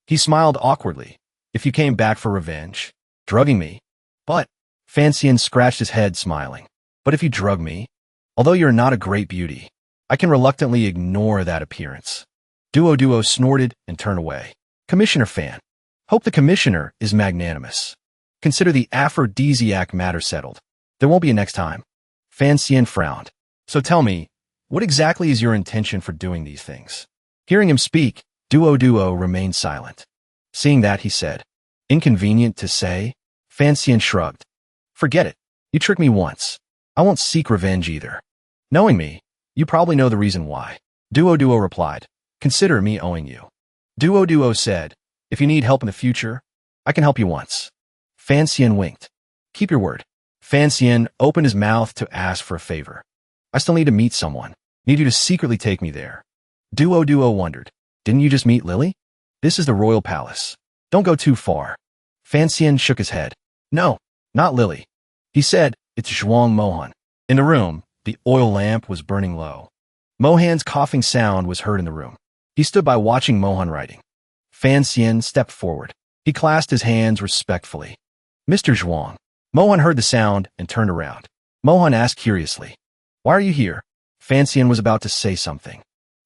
He smiled awkwardly. If you came back for revenge, drugging me. But, Fan Xian scratched his head smiling. But if you drug me, although you're not a great beauty, I can reluctantly ignore that appearance. Duo snorted and turned away. Commissioner Fan. Hope the commissioner is magnanimous. Consider the aphrodisiac matter settled. There won't be a next time. Fan Xian frowned. So tell me, what exactly is your intention for doing these things? Hearing him speak, Duo remained silent. Seeing that, he said, inconvenient to say? Fan Xian shrugged. Forget it. You tricked me once. I won't seek revenge either. Knowing me, you probably know the reason why. Duo replied, consider me owing you. Duo said, if you need help in the future, I can help you once. Fan Xian winked. Keep your word. Fan Xian opened his mouth to ask for a favor. I still need to meet someone. Need you to secretly take me there. Duo wondered. Didn't you just meet Lily? This is the royal palace. Don't go too far. Fan Xian shook his head. No, not Lily. He said, it's Zhuang Mohan. In the room, the oil lamp was burning low. Mohan's coughing sound was heard in the room. He stood by watching Mohan writing. Fan Xian stepped forward. He clasped his hands respectfully. Mr. Zhuang. Mohan heard the sound and turned around. Mohan asked curiously, why are you here? Fancian was about to say something.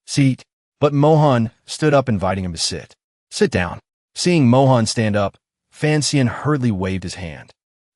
Seat. But Mohan stood up, inviting him to sit. Sit down. Seeing Mohan stand up, Fancian hurriedly waved his hand.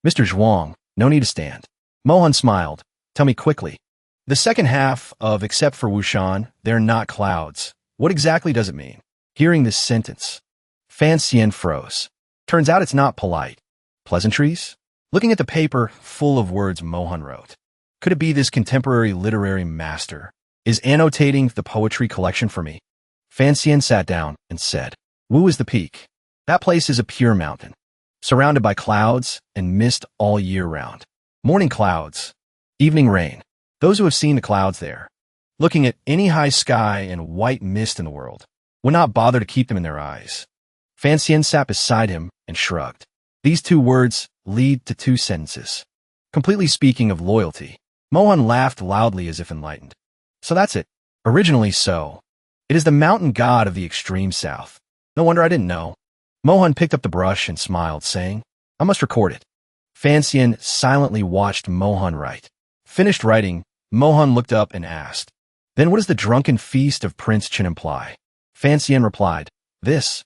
Mr. Zhuang, no need to stand. Mohan smiled. Tell me quickly. The second half of except for Wushan, they're not clouds. What exactly does it mean? Hearing this sentence, Fancian froze. Turns out it's not polite. Pleasantries? Looking at the paper full of words Mohan wrote. Could it be this contemporary literary master is annotating the poetry collection for me? Fancian sat down and said, Wu is the peak. That place is a pure mountain, surrounded by clouds and mist all year round. Morning clouds, evening rain. Those who have seen the clouds there, looking at any high sky and white mist in the world, would not bother to keep them in their eyes. Fancian sat beside him and shrugged. These two words lead to two sentences. Completely speaking of loyalty. Mohan laughed loudly as if enlightened. So that's it. Originally so. It is the mountain god of the extreme south. No wonder I didn't know. Mohan picked up the brush and smiled, saying, I must record it. Fancian silently watched Mohan write. Finished writing, Mohan looked up and asked, Then what does the drunken feast of Prince Chen imply? Fancian replied, This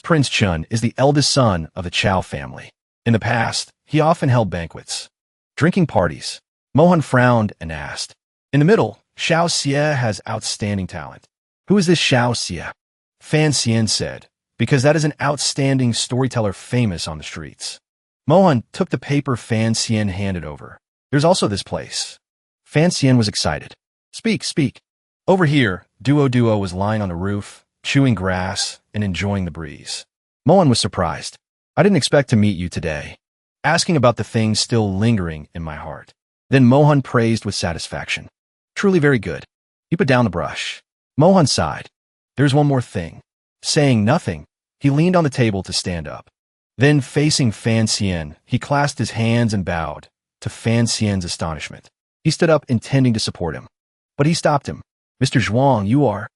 Prince Chen is the eldest son of the Chao family. In the past, he often held banquets, drinking parties. Mohan frowned and asked, In the middle, Xiao Xie has outstanding talent. Who is this Xiao Xie? Fancian said, Because that is an outstanding storyteller famous on the streets. Mohan took the paper Fancian handed over. There's also this place. Fancian was excited. Speak, speak. Over here, Duo was lying on the roof, chewing grass and enjoying the breeze. Mohan was surprised. I didn't expect to meet you today. Asking about the things still lingering in my heart. Then Mohan praised with satisfaction. Truly very good. He put down the brush. Mohan sighed. There's one more thing. Saying nothing, he leaned on the table to stand up. Then, facing Fancian, he clasped his hands and bowed, to Fancian's astonishment. He stood up, intending to support him. But he stopped him. Mr. Zhuang, you are...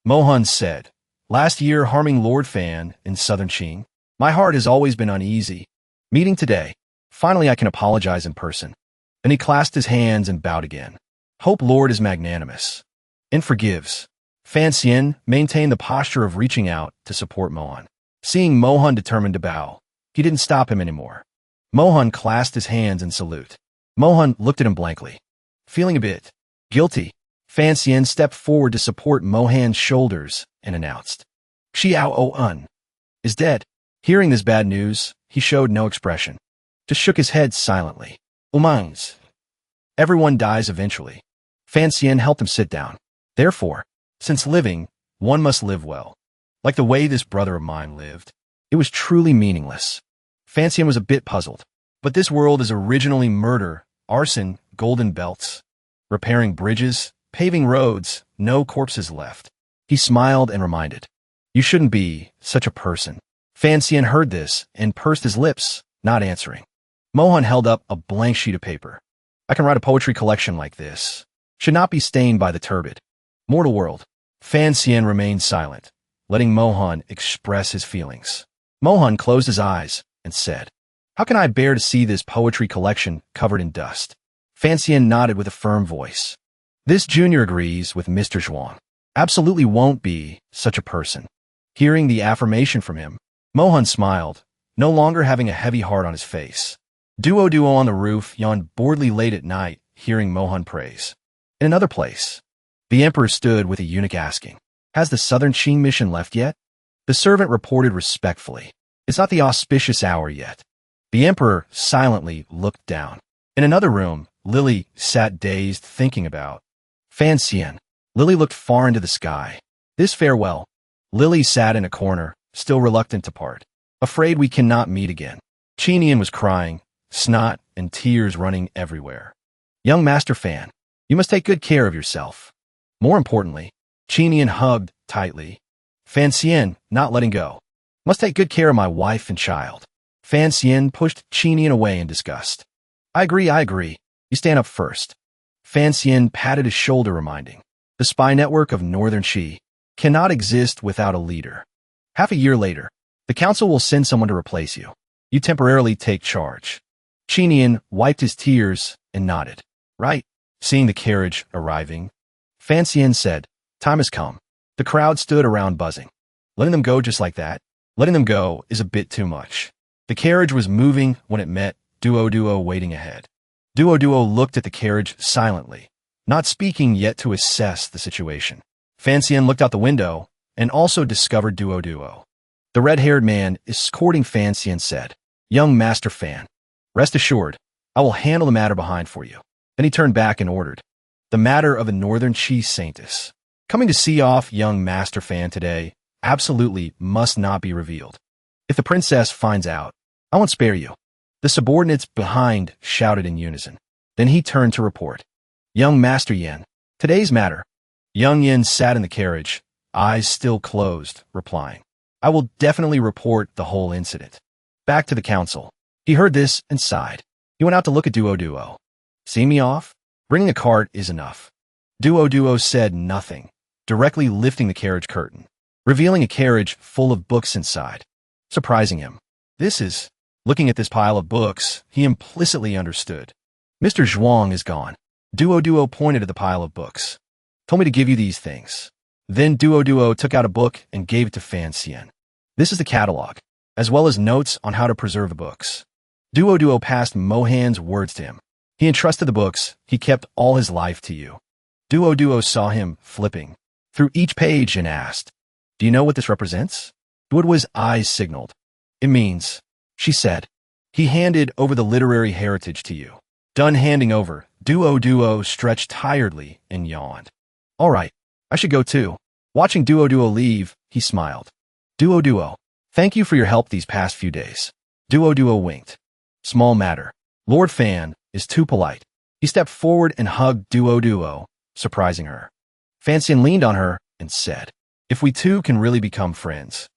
Mohan said, Last year harming Lord Fan in southern Qing. My heart has always been uneasy. Meeting today. Finally I can apologize in person. Then he clasped his hands and bowed again. Hope Lord is magnanimous and forgives. Fancian maintained the posture of reaching out to support Mohan. Seeing Mohan determined to bow, he didn't stop him anymore. Mohan clasped his hands in salute. Mohan looked at him blankly. Feeling a bit guilty, Fancian stepped forward to support Mohan's shoulders and announced, Xiao is dead. Hearing this bad news, he showed no expression. Just shook his head silently. Umangs. Everyone dies eventually. Fancian helped him sit down. Therefore, since living, one must live well. Like the way this brother of mine lived. It was truly meaningless. Fancian was a bit puzzled. But this world is originally murder, arson, golden belts, repairing bridges, paving roads, no corpses left. He smiled and reminded, You shouldn't be such a person. Fancian heard this and pursed his lips, not answering. Mohan held up a blank sheet of paper. I can write a poetry collection like this. Should not be stained by the turbid. Mortal world. Fancian remained silent, letting Mohan express his feelings. Mohan closed his eyes and said, How can I bear to see this poetry collection covered in dust? Fancian nodded with a firm voice. This junior agrees with Mr. Zhuang. Absolutely won't be such a person. Hearing the affirmation from him, Mohan smiled, no longer having a heavy heart on his face. Duo on the roof yawned boredly late at night, hearing Mohan praise. In another place, the emperor stood with a eunuch asking, Has the southern Qing mission left yet? The servant reported respectfully, It's not the auspicious hour yet. The emperor silently looked down. In another room, Lily sat dazed, thinking about Fancian. Lily looked far into the sky. This farewell. Lily sat in a corner, still reluctant to part. Afraid we cannot meet again. Chinian was crying, snot and tears running everywhere. Young Master Fan, you must take good care of yourself. More importantly, Chinian hugged tightly. Fancian, not letting go. Must take good care of my wife and child. Fancian pushed Chinian away in disgust. I agree. You stand up first. Fancian patted his shoulder, reminding. The spy network of Northern Qi cannot exist without a leader. Half a year later, the council will send someone to replace you. You temporarily take charge. Chinian wiped his tears and nodded. Right. Seeing the carriage arriving, Fan Xian said, time has come. The crowd stood around buzzing. Letting them go just like that? Letting them go is a bit too much. The carriage was moving when it met Duo waiting ahead. Duo looked at the carriage silently, not speaking yet to assess the situation. Fan Xian looked out the window and also discovered Duo. The red-haired man escorting Fan Xian said, young Master Fan, rest assured, I will handle the matter behind for you. Then he turned back and ordered, the matter of a northern Chi Saintess. Coming to see off young Master Fan today absolutely must not be revealed. If the princess finds out, I won't spare you. The subordinates behind shouted in unison. Then he turned to report, young Master Yen, today's matter. Young Yen sat in the carriage, eyes still closed, replying, I will definitely report the whole incident. Back to the council. He heard this and sighed. He went out to look at Duo. See me off? Bringing a cart is enough. Duo said nothing, directly lifting the carriage curtain, revealing a carriage full of books inside, surprising him. This is... Looking at this pile of books, he implicitly understood. Mr. Zhuang is gone. Duo pointed at the pile of books. Told me to give you these things. Then Duo took out a book and gave it to Fan Xian. This is the catalog, as well as notes on how to preserve the books. Duo passed Mohan's words to him. He entrusted the books he kept all his life to you. Duo saw him flipping through each page and asked, do you know what this represents? Duo's eyes signaled. It means, she said, he handed over the literary heritage to you. Done handing over, Duo stretched tiredly and yawned. All right, I should go too. Watching Duo leave, he smiled. Duo, thank you for your help these past few days. Duo winked. Small matter. Lord Fan is too polite. He stepped forward and hugged Duo, surprising her. Fan Xian leaned on her and said, if we two can really become friends.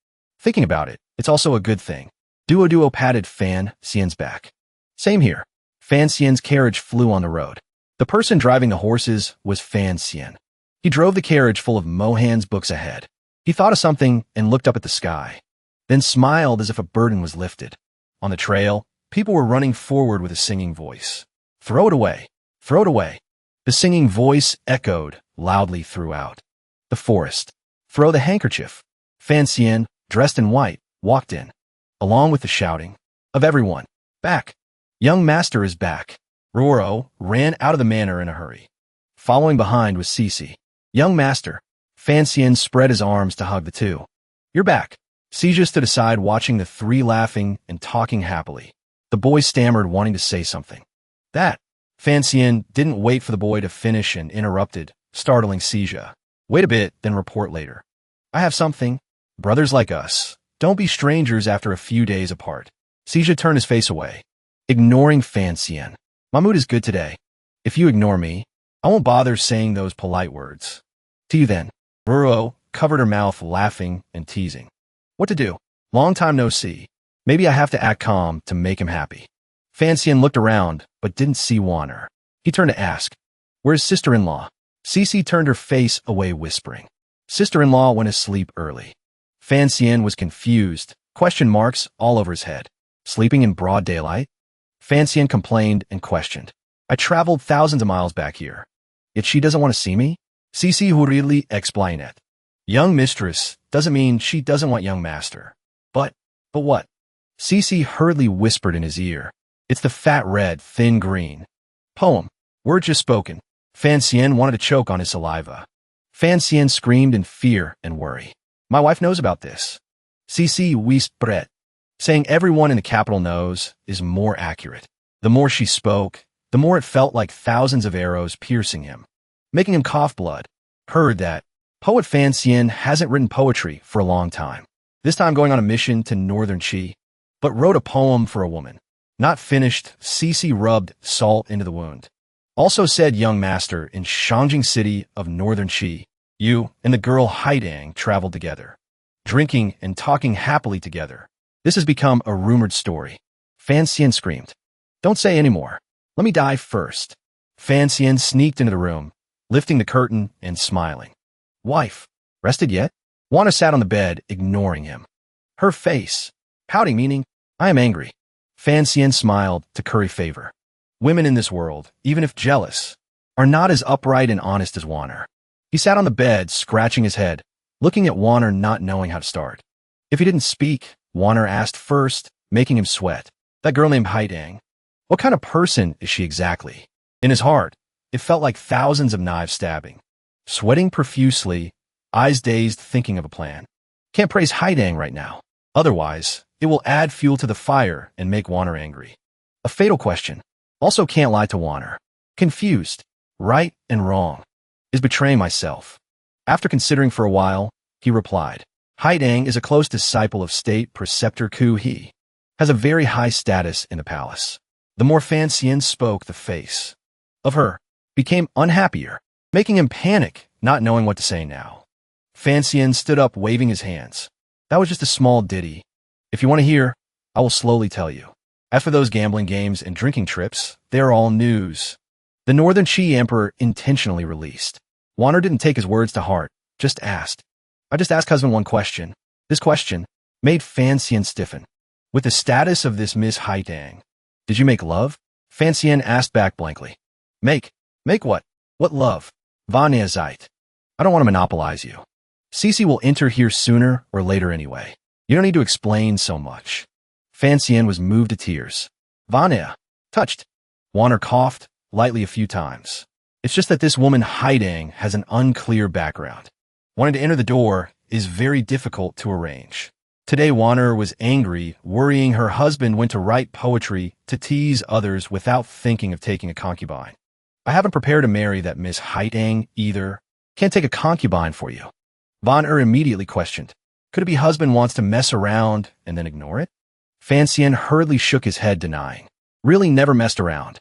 Thinking about it, it's also a good thing. Duo patted Fan Xian's back. Same here. Fan Xian's carriage flew on the road. The person driving the horses was Fan Xian. He drove the carriage full of Mohan's books ahead. He thought of something and looked up at the sky, then smiled as if a burden was lifted. On the trail, people were running forward with a singing voice. Throw it away. Throw it away. The singing voice echoed loudly throughout the forest. Throw the handkerchief. Fan Xian, dressed in white, walked in, along with the shouting of everyone. Back. Young Master is back. Roro ran out of the manor in a hurry. Following behind was Cici. Young Master. Fan Xian spread his arms to hug the two. You're back. Cija stood aside watching the three laughing and talking happily. The boy stammered, wanting to say something. That. Fan Xian didn't wait for the boy to finish and interrupted, startling Cija. Wait a bit, then report later. I have something. Brothers like us. Don't be strangers after a few days apart. Cija turned his face away, ignoring Fan Xian. My mood is good today. If you ignore me, I won't bother saying those polite words. To you then. Ruro covered her mouth, laughing and teasing. What to do? Long time no see. Maybe I have to act calm to make him happy. Fan Xian looked around, but didn't see Wanner. He turned to ask, where's sister-in-law? Cici turned her face away, whispering. Sister-in-law went to sleep early. Fan Xian was confused, question marks all over his head. Sleeping in broad daylight? Fan Xian complained and questioned. I traveled thousands of miles back here. Yet she doesn't want to see me? Cici hurriedly explained it. Young mistress doesn't mean she doesn't want young master. But what? Cici hurriedly whispered in his ear. It's the fat red, thin green. Poem. Word just spoken. Fan Xian wanted to choke on his saliva. Fan Xian screamed in fear and worry. My wife knows about this. Cici whispered. Saying everyone in the capital knows is more accurate. The more she spoke, the more it felt like thousands of arrows piercing him, making him cough blood. Heard that. Poet Fan Xian hasn't written poetry for a long time. This time going on a mission to Northern Qi, but wrote a poem for a woman. Not finished, Cici rubbed salt into the wound. Also said, young master, in Shangjing city of Northern Qi, you and the girl Haidang traveled together, drinking and talking happily together. This has become a rumored story. Fan Xian screamed. Don't say any more. Let me die first. Fan Xian sneaked into the room, lifting the curtain and smiling. Wife, rested yet? Wanna sat on the bed, ignoring him. Her face, pouting, meaning, I am angry. Fan Xian smiled to curry favor. Women in this world, even if jealous, are not as upright and honest as Wanner. He sat on the bed, scratching his head, looking at Wanner, not knowing how to start. If he didn't speak, Wanner asked first, making him sweat. That girl named Haidang. What kind of person is she exactly? In his heart, it felt like thousands of knives stabbing. Sweating profusely, eyes dazed, thinking of a plan. Can't praise Haidang right now. Otherwise, it will add fuel to the fire and make Wanner angry. A fatal question. Also can't lie to Wanner. Confused. Right and wrong. Is betraying myself. After considering for a while, he replied, Haidang is a close disciple of state preceptor Ku He. Has a very high status in the palace. The more Fan Xian spoke, the face of her became unhappier, making him panic, not knowing what to say now. Fan Xian stood up, waving his hands. That was just a small ditty. If you want to hear, I will slowly tell you. As for those gambling games and drinking trips, they are all news. The Northern Qi Emperor intentionally released. Wanner didn't take his words to heart, just asked. I just asked husband one question. This question made Fan Xian stiffen. With the status of this Miss Haidang, did you make love? Fan Xian asked back blankly. Make what? What love? Vanya Zeit. I don't want to monopolize you. Cece will enter here sooner or later anyway. You don't need to explain so much. Fan Xian was moved to tears. Vanya. Touched. Wanner coughed lightly a few times. It's just that this woman Haidang has an unclear background. Wanting to enter the door is very difficult to arrange. Today Wanner was angry, worrying her husband went to write poetry to tease others without thinking of taking a concubine. I haven't prepared to marry that Miss Haidang either. Can't take a concubine for you. Von immediately questioned. Could it be husband wants to mess around and then ignore it? Fan Xian hurriedly shook his head, denying. Really never messed around.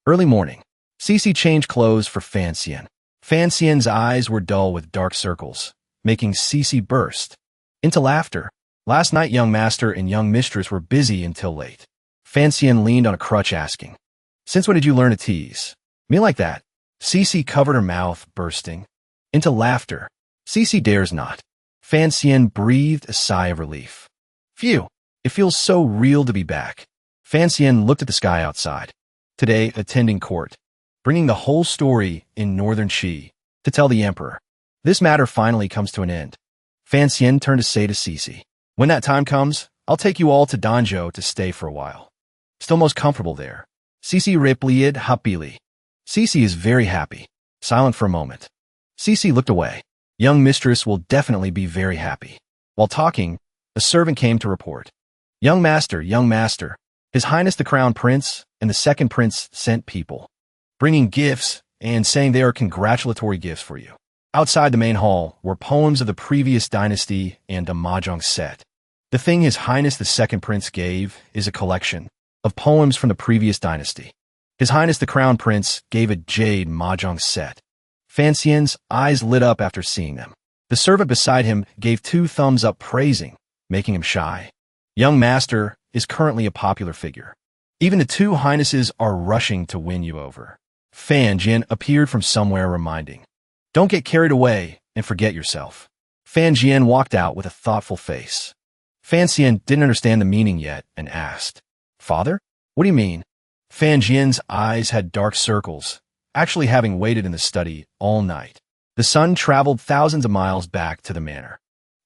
Early morning. Cece changed clothes for Fan Xian. Fan Xian's eyes were dull with dark circles, making Cece burst into laughter. Last night, young master and young mistress were busy until late. Fan Xian leaned on a crutch, asking, Since when did you learn to tease? Me like that? Cece covered her mouth, bursting into laughter. Cece dares not. Fan Xian breathed a sigh of relief. Phew, it feels so real to be back. Fan Xian looked at the sky outside. Today, attending court, bringing the whole story in Northern Qi to tell the emperor. This matter finally comes to an end. Fan Xian turned to say to Cece, When that time comes, I'll take you all to Danjo to stay for a while. Still most comfortable there. Cece replied happily. Cece is very happy. Silent for a moment. Cece looked away. Young mistress will definitely be very happy. While talking, a servant came to report. Young master, His Highness the Crown Prince and the second prince sent people, bringing gifts and saying they are congratulatory gifts for you. Outside the main hall were poems of the previous dynasty and a mahjong set. The thing His Highness the Second Prince gave is a collection of poems from the previous dynasty. His Highness the Crown Prince gave a jade mahjong set. Fan Xian's eyes lit up after seeing them. The servant beside him gave 2 thumbs up, praising, making him shy. Young master is currently a popular figure. Even the 2 highnesses are rushing to win you over. Fan Jin appeared from somewhere, reminding, Don't get carried away and forget yourself. Fan Jian walked out with a thoughtful face. Fan Xian didn't understand the meaning yet and asked, Father? What do you mean? Fan Jian's eyes had dark circles, actually having waited in the study all night. The son traveled thousands of miles back to the manor.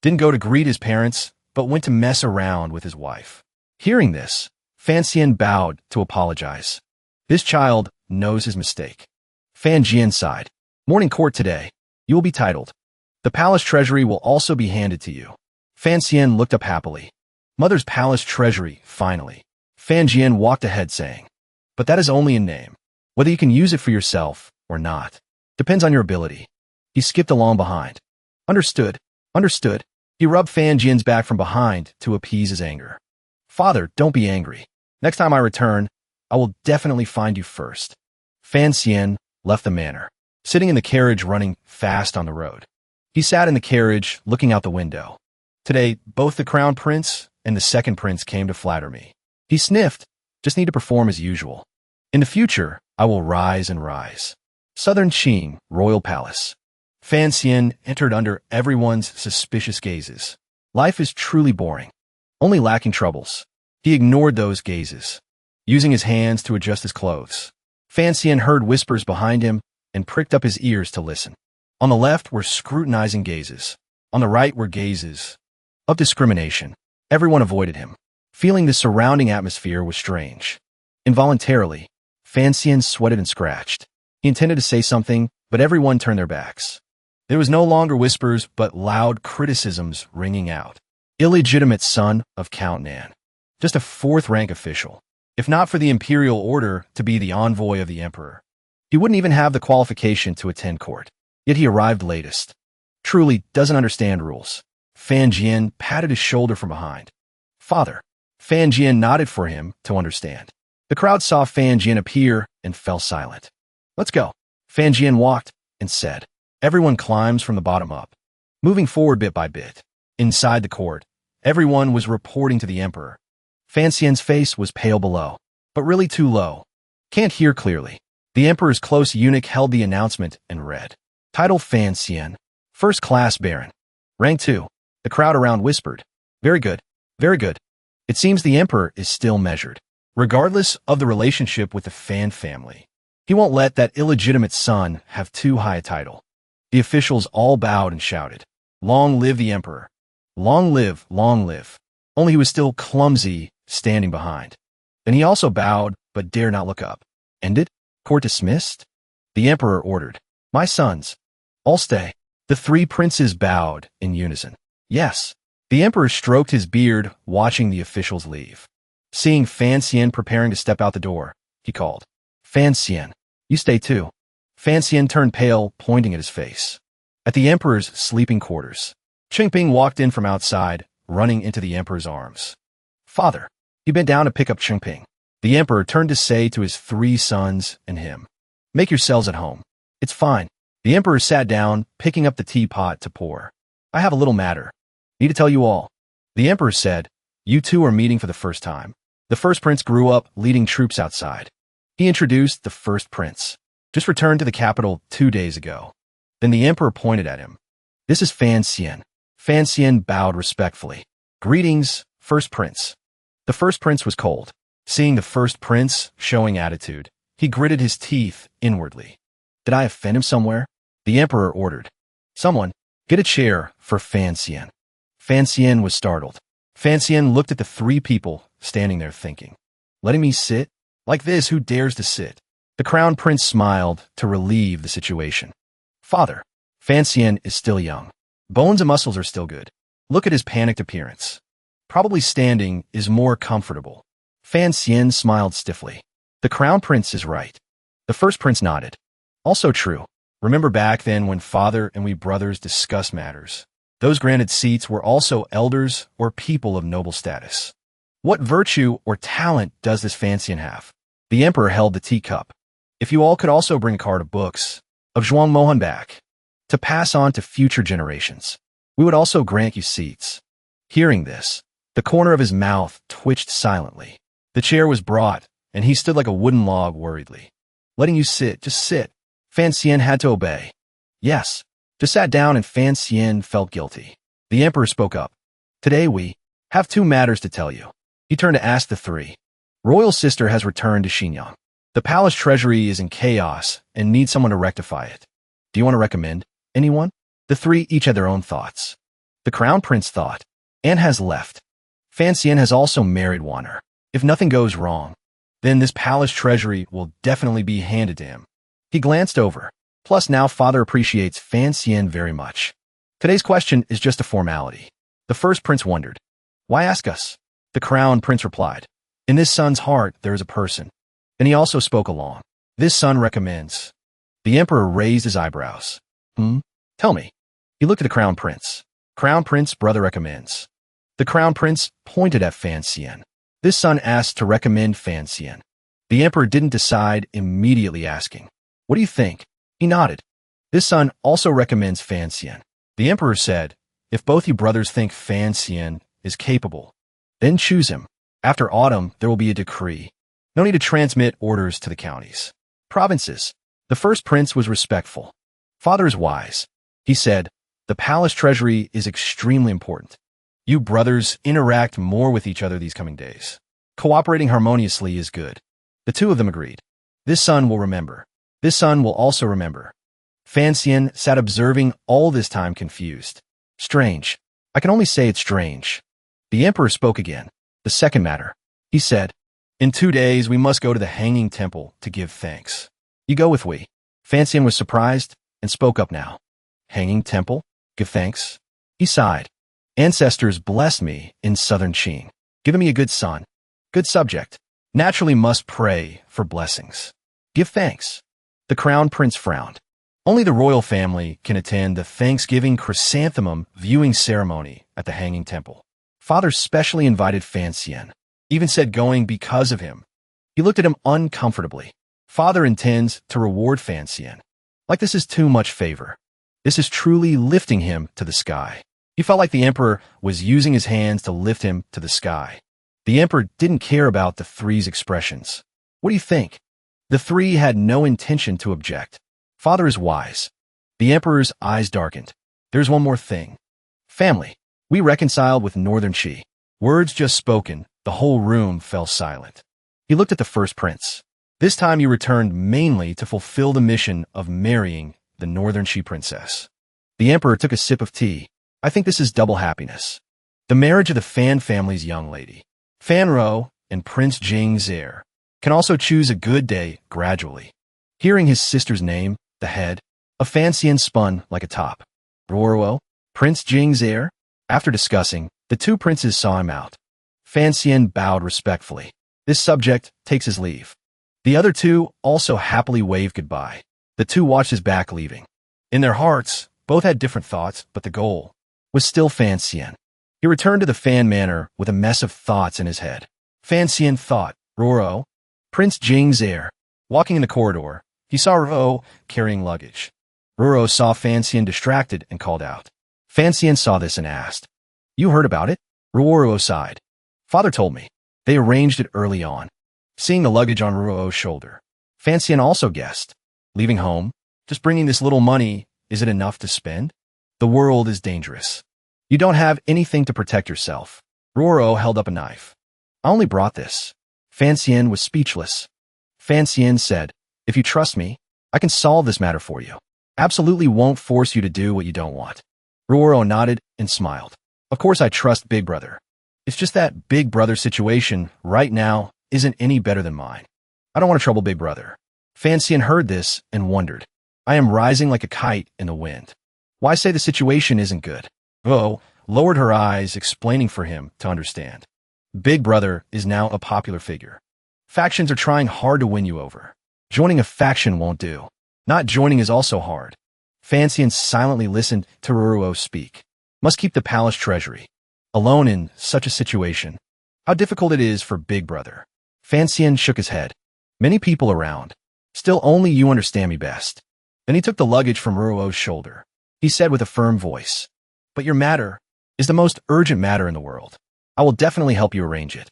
Didn't go to greet his parents, but went to mess around with his wife. Hearing this, Fan Xian bowed to apologize. This child knows his mistake. Fan Jian sighed. Morning court today. You will be titled. The palace treasury will also be handed to you. Fan Xian looked up happily. Mother's palace treasury, finally. Fan Jian walked ahead, saying, But that is only in name. Whether you can use it for yourself or not depends on your ability. He skipped along behind. Understood. He rubbed Fan Jian's back from behind to appease his anger. Father, don't be angry. Next time I return, I will definitely find you first. Fan Xian left the manor, sitting in the carriage running fast on the road. He sat in the carriage, looking out the window. Today, both the crown prince and the second prince came to flatter me. He sniffed, just need to perform as usual. In the future, I will rise and rise. Southern Qing, Royal Palace. Fan Xian entered under everyone's suspicious gazes. Life is truly boring, only lacking troubles. He ignored those gazes, using his hands to adjust his clothes. Fan Xian heard whispers behind him and pricked up his ears to listen. On the left were scrutinizing gazes. On the right were gazes of discrimination. Everyone avoided him, feeling the surrounding atmosphere was strange. Involuntarily, Fancian sweated and scratched. He intended to say something, but everyone turned their backs. There was no longer whispers, but loud criticisms ringing out. Illegitimate son of Count Nan. Just a fourth-rank official. If not for the imperial order to be the envoy of the emperor, he wouldn't even have the qualification to attend court. Yet he arrived latest. Truly doesn't understand rules. Fan Jian patted his shoulder from behind. Father. Fan Jian nodded for him to understand. The crowd saw Fan Jian appear and fell silent. Let's go. Fan Jian walked and said. Everyone climbs from the bottom up, moving forward bit by bit. Inside the court, everyone was reporting to the emperor. Fan Xian's face was pale below, but really too low. Can't hear clearly. The emperor's close eunuch held the announcement and read. Title Fan Xian. First class baron. Rank 2. The crowd around whispered. Very good. Very good. It seems the emperor is still measured. Regardless of the relationship with the Fan family, he won't let that illegitimate son have too high a title. The officials all bowed and shouted. Long live the emperor. Long live, long live. Only he was still clumsy, standing behind. Then he also bowed, but dared not look up. Ended? Court dismissed? The emperor ordered. My sons. All stay. The three princes bowed in unison. Yes. The emperor stroked his beard, watching the officials leave. Seeing Fan Xian preparing to step out the door, he called. Fan Xian, you stay too. Fan Xian turned pale, pointing at his face. At the emperor's sleeping quarters, Chengping walked in from outside, running into the emperor's arms. Father. He bent down to pick up Chengping. The emperor turned to say to his three sons and him, make yourselves at home. It's fine. The emperor sat down, picking up the teapot to pour. I have a little matter. Need to tell you all. The emperor said, you two are meeting for the first time. The first prince grew up leading troops outside. He introduced the first prince. Just returned to the capital 2 days ago. Then the emperor pointed at him. This is Fan Xian. Fan Xian bowed respectfully. Greetings, first prince. The first prince was cold. Seeing the first prince showing attitude, he gritted his teeth inwardly. Did I offend him somewhere? The emperor ordered. Someone, get a chair for Fan Xian. Fan Xian was startled. Fan Xian looked at the three people standing there thinking. Letting me sit? Like this, who dares to sit? The crown prince smiled to relieve the situation. Father, Fan Xian is still young. Bones and muscles are still good. Look at his panicked appearance. Probably standing is more comfortable. Fan Xian smiled stiffly. The crown prince is right. The first prince nodded. Also true. Remember back then when father and we brothers discussed matters. Those granted seats were also elders or people of noble status. What virtue or talent does this Fan Xian have? The emperor held the teacup. If you all could also bring a card of books, of Zhuang Mohan back, to pass on to future generations, we would also grant you seats. Hearing this, the corner of his mouth twitched silently. The chair was brought, and he stood like a wooden log worriedly. Letting you sit, just sit. Fan Xian had to obey. Yes. Just sat down and Fan Xian felt guilty. The emperor spoke up. Today we have 2 matters to tell you. He turned to ask the 3. Royal sister has returned to Xinyang. The palace treasury is in chaos and needs someone to rectify it. Do you want to recommend anyone? The 3 each had their own thoughts. The crown prince thought. Anne has left. Fan Xian has also married Wanner. If nothing goes wrong, then this palace treasury will definitely be handed to him. He glanced over. Plus now father appreciates Fan Xian very much. Today's question is just a formality. The first prince wondered. Why ask us? The crown prince replied. In this son's heart there is a person. Then he also spoke along. This son recommends. The emperor raised his eyebrows. Tell me. He looked at the crown prince. Crown prince brother recommends. The crown prince pointed at Fan Xian. This son asked to recommend Fan Xian. The emperor didn't decide, immediately asking. What do you think? He nodded. This son also recommends Fan Xian. The emperor said, if both you brothers think Fan Xian is capable, then choose him. After autumn, there will be a decree. No need to transmit orders to the counties. Provinces. The first prince was respectful. Father is wise. He said, the palace treasury is extremely important. You brothers interact more with each other these coming days. Cooperating harmoniously is good. The 2 of them agreed. This son will remember. This son will also remember. Fan Xian sat observing all this time confused. Strange. I can only say it's strange. The emperor spoke again. The second matter. He said, in 2 days we must go to the Hanging Temple to give thanks. You go with we. Fan Xian was surprised and spoke up now. Hanging Temple? Give thanks? He sighed. Ancestors blessed me in southern Qing, giving me a good son. Good subject. Naturally must pray for blessings. Give thanks. The crown prince frowned. Only the royal family can attend the Thanksgiving chrysanthemum viewing ceremony at the Hanging Temple. Father specially invited Fan Xian, even said going because of him. He looked at him uncomfortably. Father intends to reward Fan Xian. Like this is too much favor. This is truly lifting him to the sky. He felt like the emperor was using his hands to lift him to the sky. The emperor didn't care about the three's expressions. What do you think? The three had no intention to object. Father is wise. The emperor's eyes darkened. There's one more thing. Family. We reconciled with Northern Qi. Words just spoken, the whole room fell silent. He looked at the first prince. This time he returned mainly to fulfill the mission of marrying the Northern Qi princess. The emperor took a sip of tea. I think this is double happiness. The marriage of the Fan family's young lady, Fan Ro and Prince Jing's heir, can also choose a good day gradually. Hearing his sister's name, the head of Fan Xian spun like a top. Ruo, Prince Jing's heir? After discussing, the two princes saw him out. Fan Xian bowed respectfully. This subject takes his leave. The other two also happily waved goodbye. The two watched his back leaving. In their hearts, both had different thoughts, but the goal was still Fan Xian. He returned to the Fan Manor with a mess of thoughts in his head. Fan Xian thought, Ruo, Prince Jing's heir. Walking in the corridor, he saw Ruo carrying luggage. Ruo saw Fan Xian distracted and called out. Fan Xian saw this and asked, You heard about it? Ruo sighed. Father told me. They arranged it early on. Seeing the luggage on Ruo's shoulder, Fan Xian also guessed. Leaving home? Just bringing this little money, is it enough to spend? The world is dangerous. You don't have anything to protect yourself. Ruo held up a knife. I only brought this. Fan Xian was speechless. Fan Xian said, If you trust me, I can solve this matter for you. Absolutely won't force you to do what you don't want. Ruo nodded and smiled. Of course I trust Big Brother. It's just that Big Brother situation right now isn't any better than mine. I don't want to trouble Big Brother. Fan Xian heard this and wondered. I am rising like a kite in the wind. Why say the situation isn't good? Ruo lowered her eyes, explaining for him to understand. Big Brother is now a popular figure. Factions are trying hard to win you over. Joining a faction won't do. Not joining is also hard. Fan Xian silently listened to Ruo speak. Must keep the palace treasury. Alone in such a situation. How difficult it is for Big Brother. Fan Xian shook his head. Many people around. Still only you understand me best. Then he took the luggage from Ruo's shoulder. He said with a firm voice, But your matter is the most urgent matter in the world. I will definitely help you arrange it.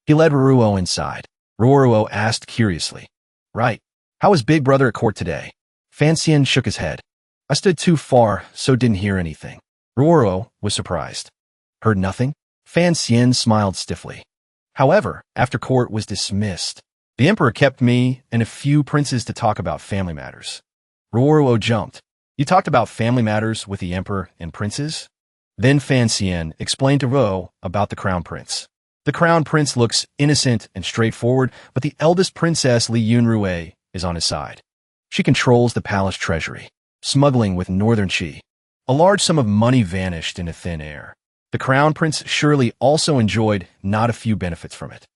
He led Ruo inside. Ruo asked curiously, Right. How was Big Brother at court today? Fan Xian shook his head. I stood too far, so didn't hear anything. Ruo was surprised. Heard nothing? Fan Xian smiled stiffly. However, after court was dismissed, the emperor kept me and a few princes to talk about family matters. Ruo jumped. You talked about family matters with the emperor and princes? Then Fan Xian explained to Ruo about the crown prince. The crown prince looks innocent and straightforward, but the eldest princess Li Yunrui is on his side. She controls the palace treasury, smuggling with Northern Qi. A large sum of money vanished into thin air. The crown prince surely also enjoyed not a few benefits from it.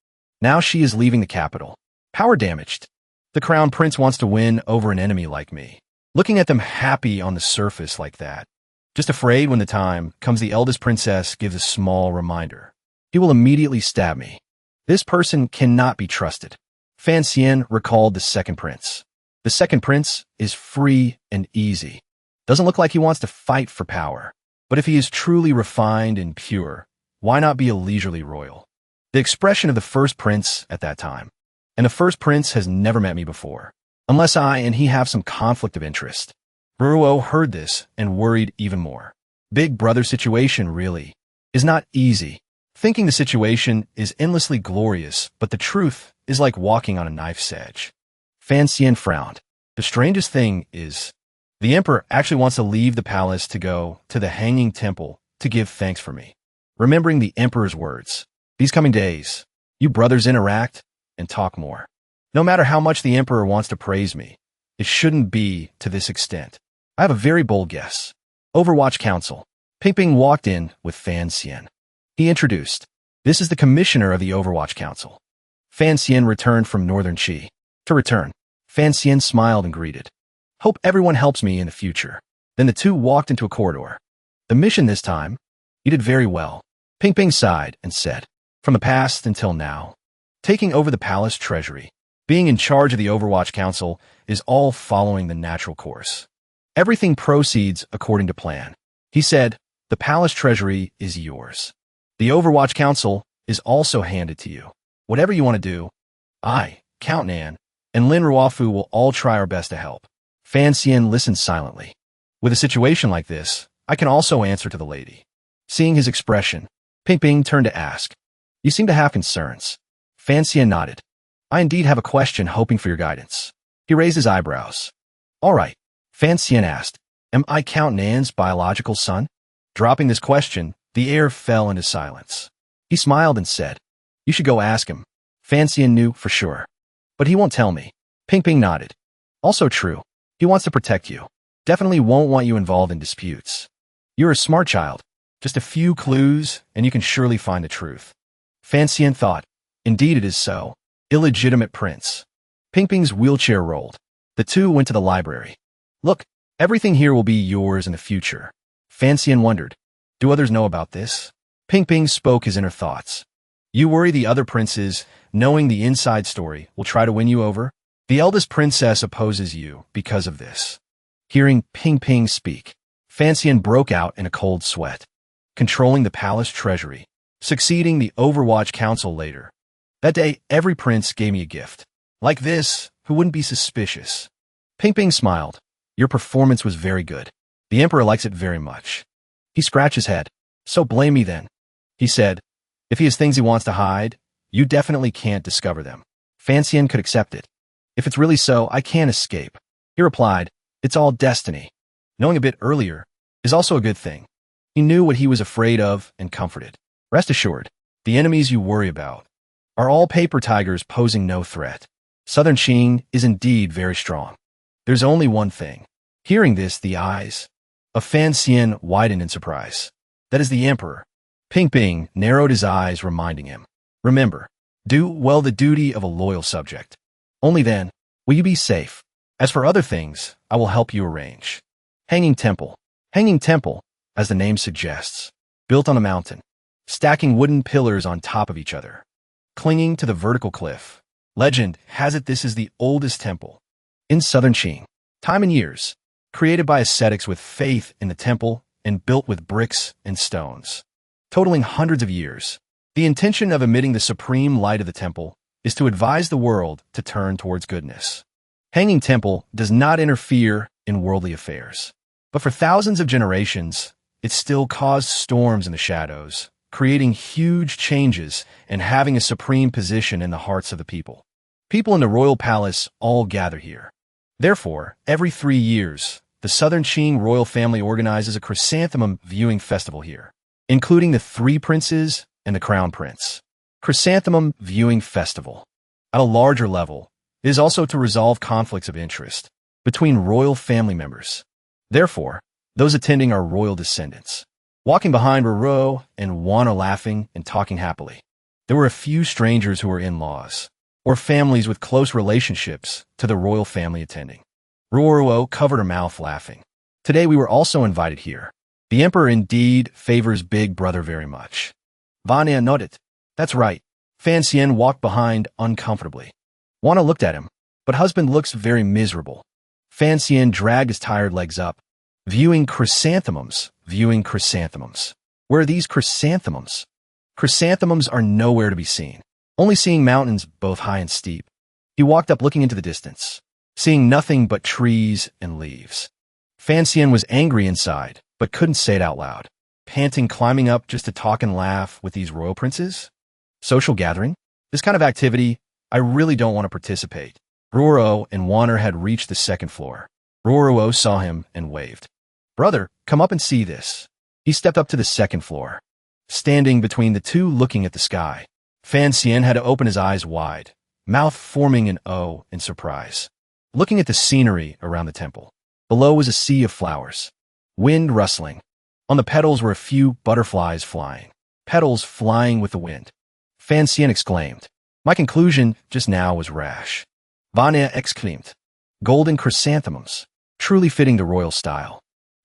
Now she is leaving the capital. Power damaged. The crown prince wants to win over an enemy like me. Looking at them happy on the surface like that. Just afraid when the time comes the eldest princess gives a small reminder. He will immediately stab me. This person cannot be trusted. Fan Xian recalled the second prince. The second prince is free and easy. Doesn't look like he wants to fight for power. But if he is truly refined and pure, why not be a leisurely royal? The expression of the first prince at that time. And the first prince has never met me before. Unless I and he have some conflict of interest. Ruo heard this and worried even more. Big Brother situation really is not easy. Thinking the situation is endlessly glorious, but the truth is like walking on a knife's edge. Fan Xian frowned. The strangest thing is, The emperor actually wants to leave the palace to go to the hanging temple to give thanks for me. Remembering the emperor's words, these coming days, you brothers interact and talk more. No matter how much the emperor wants to praise me, it shouldn't be to this extent. I have a very bold guess. Overwatch Council. Ping walked in with Fan Xian. He introduced, this is the commissioner of the Overwatch Council. Fan Xian returned from Northern Qi. To return, Fan Xian smiled and greeted. Hope everyone helps me in the future. Then the two walked into a corridor. The mission this time, you did very well. Ping sighed and said, from the past until now, taking over the palace treasury, being in charge of the Overwatch Council is all following the natural course. Everything proceeds according to plan. He said, the palace treasury is yours. The Overwatch Council is also handed to you. Whatever you want to do, I, Count Nan, and Lin Ruofu will all try our best to help. Fan Xian listened silently. With a situation like this, I can also answer to the lady. Seeing his expression, Ping turned to ask, you seem to have concerns. Fan Xian nodded. I indeed have a question hoping for your guidance. He raised his eyebrows. All right, Fan Xian asked, am I Count Nan's biological son? Dropping this question, the air fell into silence. He smiled and said, you should go ask him. Fan Xian knew for sure. But he won't tell me. Ping nodded. Also true. He wants to protect you. Definitely won't want you involved in disputes. You're a smart child. Just a few clues, and you can surely find the truth. Fan Xian thought, indeed it is so. Illegitimate prince. Ping's wheelchair rolled. The two went to the library. Look, everything here will be yours in the future. Fan Xian wondered, do others know about this? Ping spoke his inner thoughts. You worry the other princes, knowing the inside story, will try to win you over? The eldest princess opposes you because of this. Hearing Ping speak, Fan Xian broke out in a cold sweat. Controlling the palace treasury, succeeding the Overwatch Council later. That day, every prince gave me a gift. Like this, who wouldn't be suspicious? Ping smiled. Your performance was very good. The emperor likes it very much. He scratched his head. So blame me then. He said, if he has things he wants to hide, you definitely can't discover them. Fan Xian could accept it. If it's really so, I can't escape. He replied, it's all destiny. Knowing a bit earlier is also a good thing. He knew what he was afraid of and comforted. Rest assured, the enemies you worry about are all paper tigers posing no threat. Southern Qing is indeed very strong. There's only one thing. Hearing this, the eyes of Fan Xian widened in surprise. That is the emperor. Ping narrowed his eyes, reminding him. Remember, do well the duty of a loyal subject. Only then will you be safe. As for other things, I will help you arrange. Hanging Temple. Hanging Temple, as the name suggests, built on a mountain, stacking wooden pillars on top of each other, clinging to the vertical cliff. Legend has it this is the oldest temple in southern Qing. Time and years, created by ascetics with faith in the temple and built with bricks and stones. Totaling hundreds of years, the intention of emitting the supreme light of the temple is to advise the world to turn towards goodness. Hanging Temple does not interfere in worldly affairs, but for thousands of generations, it still caused storms in the shadows, creating huge changes and having a supreme position in the hearts of the people. People in the royal palace all gather here. Therefore, every 3 years, the Southern Qing royal family organizes a chrysanthemum viewing festival here, including the 3 princes and the crown prince. Chrysanthemum Viewing Festival. At a larger level, it is also to resolve conflicts of interest between royal family members. Therefore, those attending are royal descendants. Walking behind were Ro and Wan are laughing and talking happily. There were a few strangers who were in-laws, or families with close relationships to the royal family attending. Ruo covered her mouth laughing. Today we were also invited here. The emperor indeed favors Big Brother very much. Vanya nodded. That's right. Fan Xian walked behind uncomfortably. Wana looked at him, but husband looks very miserable. Fan Xian dragged his tired legs up. Viewing chrysanthemums. Where are these chrysanthemums? Chrysanthemums are nowhere to be seen. Only seeing mountains both high and steep. He walked up looking into the distance, seeing nothing but trees and leaves. Fan Xian was angry inside, but couldn't say it out loud. Panting, climbing up just to talk and laugh with these royal princes? Social gathering? This kind of activity, I really don't want to participate. Ruro and Wanner had reached the 2nd floor. Ruruo saw him and waved. Brother, come up and see this. He stepped up to the second floor. Standing between the two looking at the sky, Fan Xian had to open his eyes wide, mouth forming an O in surprise. Looking at the scenery around the temple. Below was a sea of flowers. Wind rustling. On the petals were a few butterflies flying. Petals flying with the wind. Fan Xian exclaimed. My conclusion just now was rash. Vanya exclaimed. Golden chrysanthemums. Truly fitting the royal style.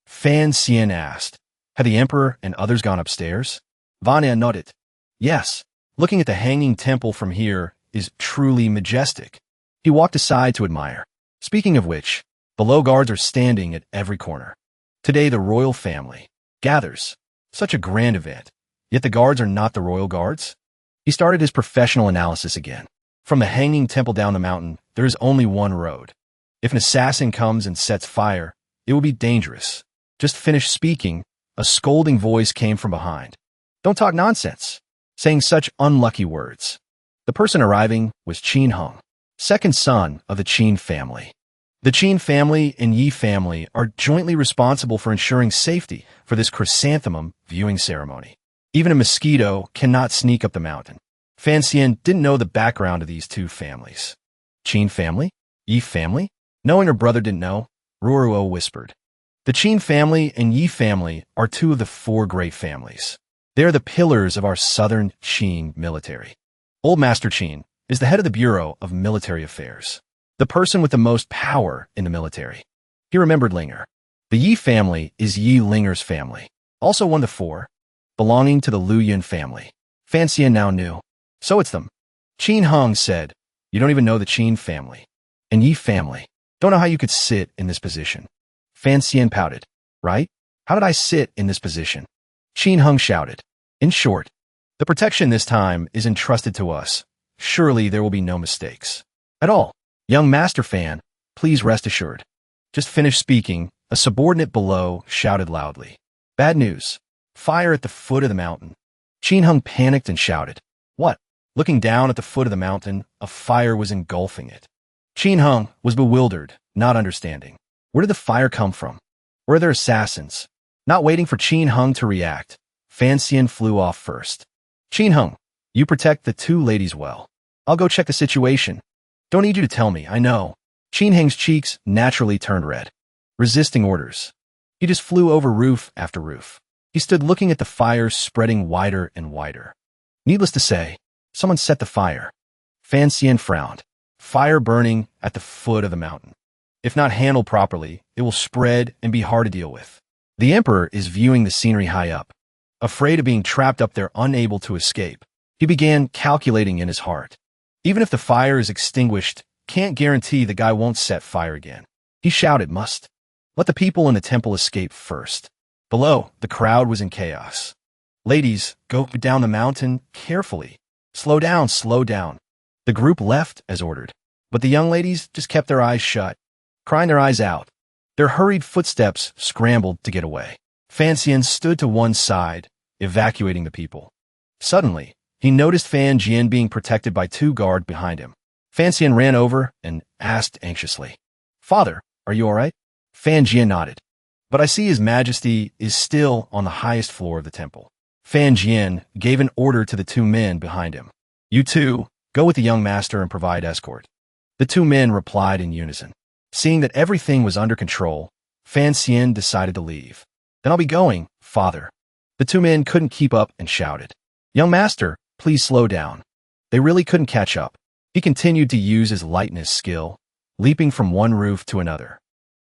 Fan Xian asked. Had the emperor and others gone upstairs? Vanya nodded. Yes. Looking at the hanging temple from here is truly majestic. He walked aside to admire. Speaking of which, below guards are standing at every corner. Today the royal family gathers. Such a grand event. Yet the guards are not the royal guards? He started his professional analysis again. From the hanging temple down the mountain, there is only one road. If an assassin comes and sets fire, it will be dangerous. Just finished speaking, a scolding voice came from behind. Don't talk nonsense. Saying such unlucky words. The person arriving was Qin Hung, second son of the Qin family. The Qin family and Yi family are jointly responsible for ensuring safety for this chrysanthemum viewing ceremony. Even a mosquito cannot sneak up the mountain. Fan Xian didn't know the background of these two families. Qin family? Yi family? Knowing her brother didn't know, Ruruo whispered. The Qin family and Yi family are two of the four great families. They are the pillars of our southern Qin military. Old Master Qin is the head of the Bureau of Military Affairs, the person with the most power in the military. He remembered Linger. The Yi family is Yi Linger's family, also one of the four, belonging to the Liu Yun family. Fan Xian now knew. So it's them. Qin Hung said, you don't even know the Qin family. And Yi family. Don't know how you could sit in this position. Fan Xian pouted. Right? How did I sit in this position? Qin Hung shouted. In short, the protection this time is entrusted to us. Surely there will be no mistakes. At all. Young Master Fan, please rest assured. Just finished speaking, a subordinate below shouted loudly. Bad news. Fire at the foot of the mountain. Qin Hung panicked and shouted. What? Looking down at the foot of the mountain, a fire was engulfing it. Qin Hung was bewildered, not understanding. Where did the fire come from? Were there assassins? Not waiting for Qin Hung to react, Fan Xian flew off first. Qin Hung, you protect the two ladies well. I'll go check the situation. Don't need you to tell me, I know. Qin Hung's cheeks naturally turned red. Resisting orders. He just flew over roof after roof. He stood looking at the fire spreading wider and wider. Needless to say, someone set the fire. Fan Xian frowned. Fire burning at the foot of the mountain. If not handled properly, it will spread and be hard to deal with. The emperor is viewing the scenery high up. Afraid of being trapped up there, unable to escape, he began calculating in his heart. Even if the fire is extinguished, can't guarantee the guy won't set fire again. He shouted, must. Let the people in the temple escape first. Below, the crowd was in chaos. Ladies, go down the mountain carefully. Slow down, slow down. The group left as ordered, but the young ladies just kept their eyes shut, crying their eyes out. Their hurried footsteps scrambled to get away. Fan Xian stood to one side, evacuating the people. Suddenly, he noticed Fan Jian being protected by two guards behind him. Fan Xian ran over and asked anxiously, Father, are you all right? Fan Jian nodded. But I see His Majesty is still on the highest floor of the temple. Fan Jian gave an order to the two men behind him. You two, go with the young master and provide escort. The two men replied in unison. Seeing that everything was under control, Fan Xian decided to leave. Then I'll be going, Father. The two men couldn't keep up and shouted. Young master, please slow down. They really couldn't catch up. He continued to use his lightness skill, leaping from one roof to another.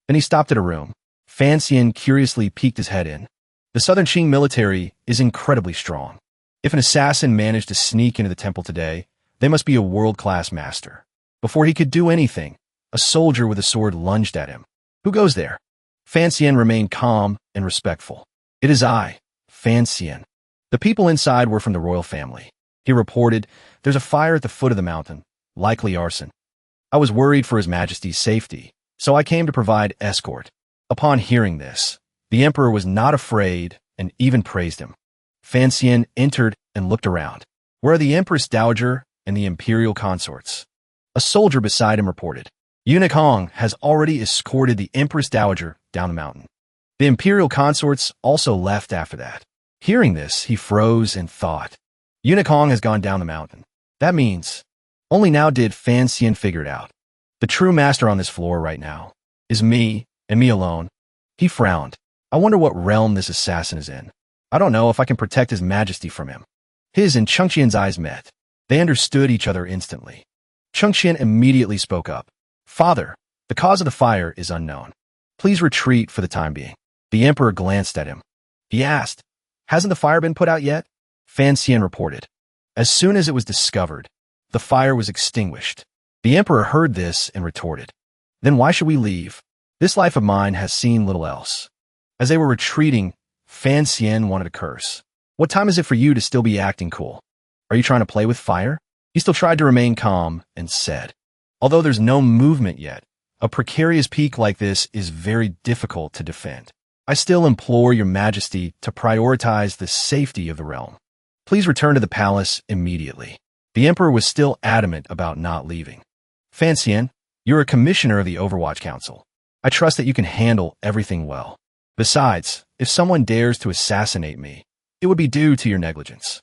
Then he stopped at a room. Fan Xian curiously peeked his head in. The Southern Qing military is incredibly strong. If an assassin managed to sneak into the temple today, they must be a world-class master. Before he could do anything, a soldier with a sword lunged at him. Who goes there? Fan Xian remained calm and respectful. It is I, Fan Xian. The people inside were from the royal family. He reported, there's a fire at the foot of the mountain, likely arson. I was worried for His Majesty's safety, so I came to provide escort. Upon hearing this, the emperor was not afraid and even praised him. Fan Xian entered and looked around. Where are the Empress Dowager and the imperial consorts? A soldier beside him reported. Eunuch Hong has already escorted the Empress Dowager down the mountain. The imperial consorts also left after that. Hearing this, he froze and thought. Eunuch Hong has gone down the mountain. That means only now did Fan Xian figure it out. The true master on this floor right now is me, and me alone. He frowned. I wonder what realm this assassin is in. I don't know if I can protect his majesty from him. His and Chengqian's eyes met. They understood each other instantly. Chengqian immediately spoke up. Father, the cause of the fire is unknown. Please retreat for the time being. The emperor glanced at him. He asked, hasn't the fire been put out yet? Fan Xian reported. As soon as it was discovered, the fire was extinguished. The emperor heard this and retorted. Then why should we leave? This life of mine has seen little else. As they were retreating, Fan Xian wanted to curse. What time is it for you to still be acting cool? Are you trying to play with fire? He still tried to remain calm and said, although there's no movement yet, a precarious peak like this is very difficult to defend. I still implore your majesty to prioritize the safety of the realm. Please return to the palace immediately. The emperor was still adamant about not leaving. Fan Xian, you're a commissioner of the Overwatch Council. I trust that you can handle everything well. Besides, if someone dares to assassinate me, it would be due to your negligence.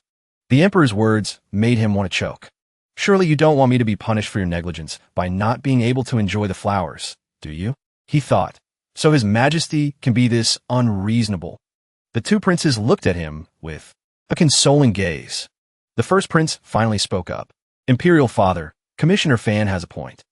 The emperor's words made him want to choke. Surely you don't want me to be punished for your negligence by not being able to enjoy the flowers, do you? He thought. So his majesty can be this unreasonable. The two princes looked at him with a consoling gaze. The first prince finally spoke up. Imperial father, Commissioner Fan has a point.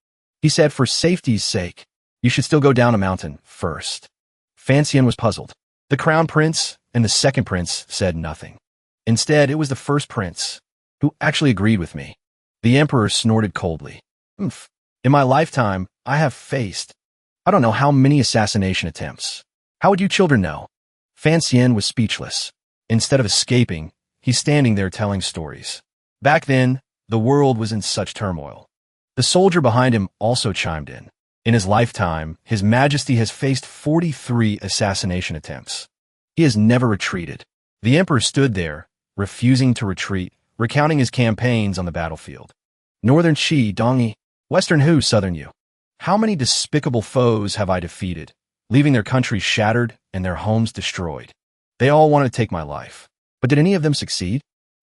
He said for safety's sake, you should still go down a mountain first. Fan Xian was puzzled. The crown prince and the second prince said nothing. Instead, it was the first prince who actually agreed with me. The emperor snorted coldly. In my lifetime, I have faced I don't know how many assassination attempts. How would you children know? Fan Xian was speechless. Instead of escaping, he's standing there telling stories. Back then, the world was in such turmoil. The soldier behind him also chimed in. In his lifetime, His Majesty has faced 43 assassination attempts. He has never retreated. The emperor stood there, refusing to retreat, recounting his campaigns on the battlefield. Northern Qi, Dongyi, Western Hu, Southern Yu. How many despicable foes have I defeated, leaving their country shattered and their homes destroyed? They all wanted to take my life. But did any of them succeed?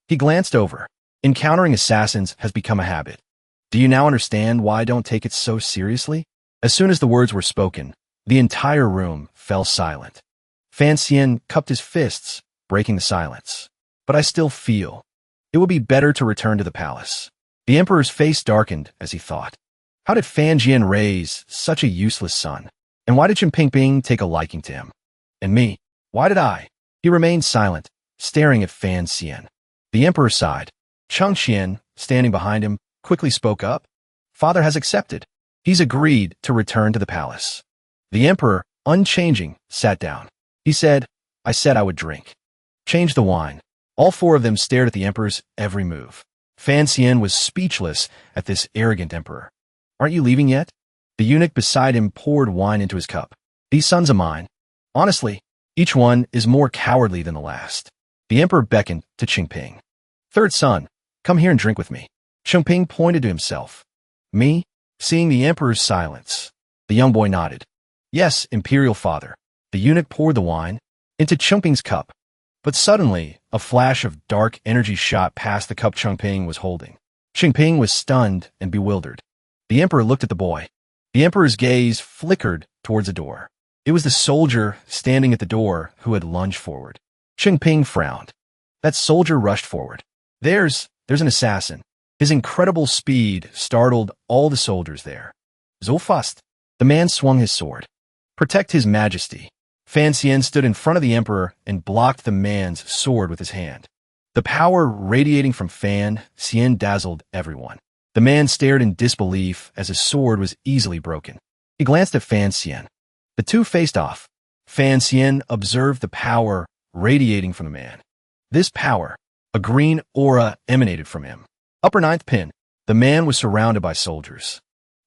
He glanced over. Encountering assassins has become a habit. Do you now understand why I don't take it so seriously? As soon as the words were spoken, the entire room fell silent. Fan Xian cupped his fists, breaking the silence. But I still feel it would be better to return to the palace. The emperor's face darkened as he thought. How did Fan Jian raise such a useless son? And why did Chen Pingping take a liking to him? And me? Why did I? He remained silent, staring at Fan Xian. The emperor sighed. Cheng Xian, standing behind him, quickly spoke up. Father has accepted. He's agreed to return to the palace. The emperor, unchanging, sat down. He said, I said I would drink. Change the wine. All four of them stared at the emperor's every move. Fan Xian was speechless at this arrogant emperor. Aren't you leaving yet? The eunuch beside him poured wine into his cup. These sons of mine. Honestly, each one is more cowardly than the last. The emperor beckoned to Qingping. Third son, come here and drink with me. Qingping pointed to himself. Me? Seeing the emperor's silence, the young boy nodded. Yes, imperial father. The eunuch poured the wine into Qingping's cup. But suddenly, a flash of dark energy shot past the cup Qingping was holding. Qingping was stunned and bewildered. The emperor looked at the boy. The emperor's gaze flickered towards a door. It was the soldier standing at the door who had lunged forward. Qingping frowned. That soldier rushed forward. There's an assassin. His incredible speed startled all the soldiers there. So fast. The man swung his sword. Protect his majesty. Fan Xian stood in front of the emperor and blocked the man's sword with his hand. The power radiating from Fan Xian dazzled everyone. The man stared in disbelief as his sword was easily broken. He glanced at Fan Xian. The two faced off. Fan Xian observed the power radiating from the man. This power, a green aura emanated from him. Upper ninth pin, the man was surrounded by soldiers.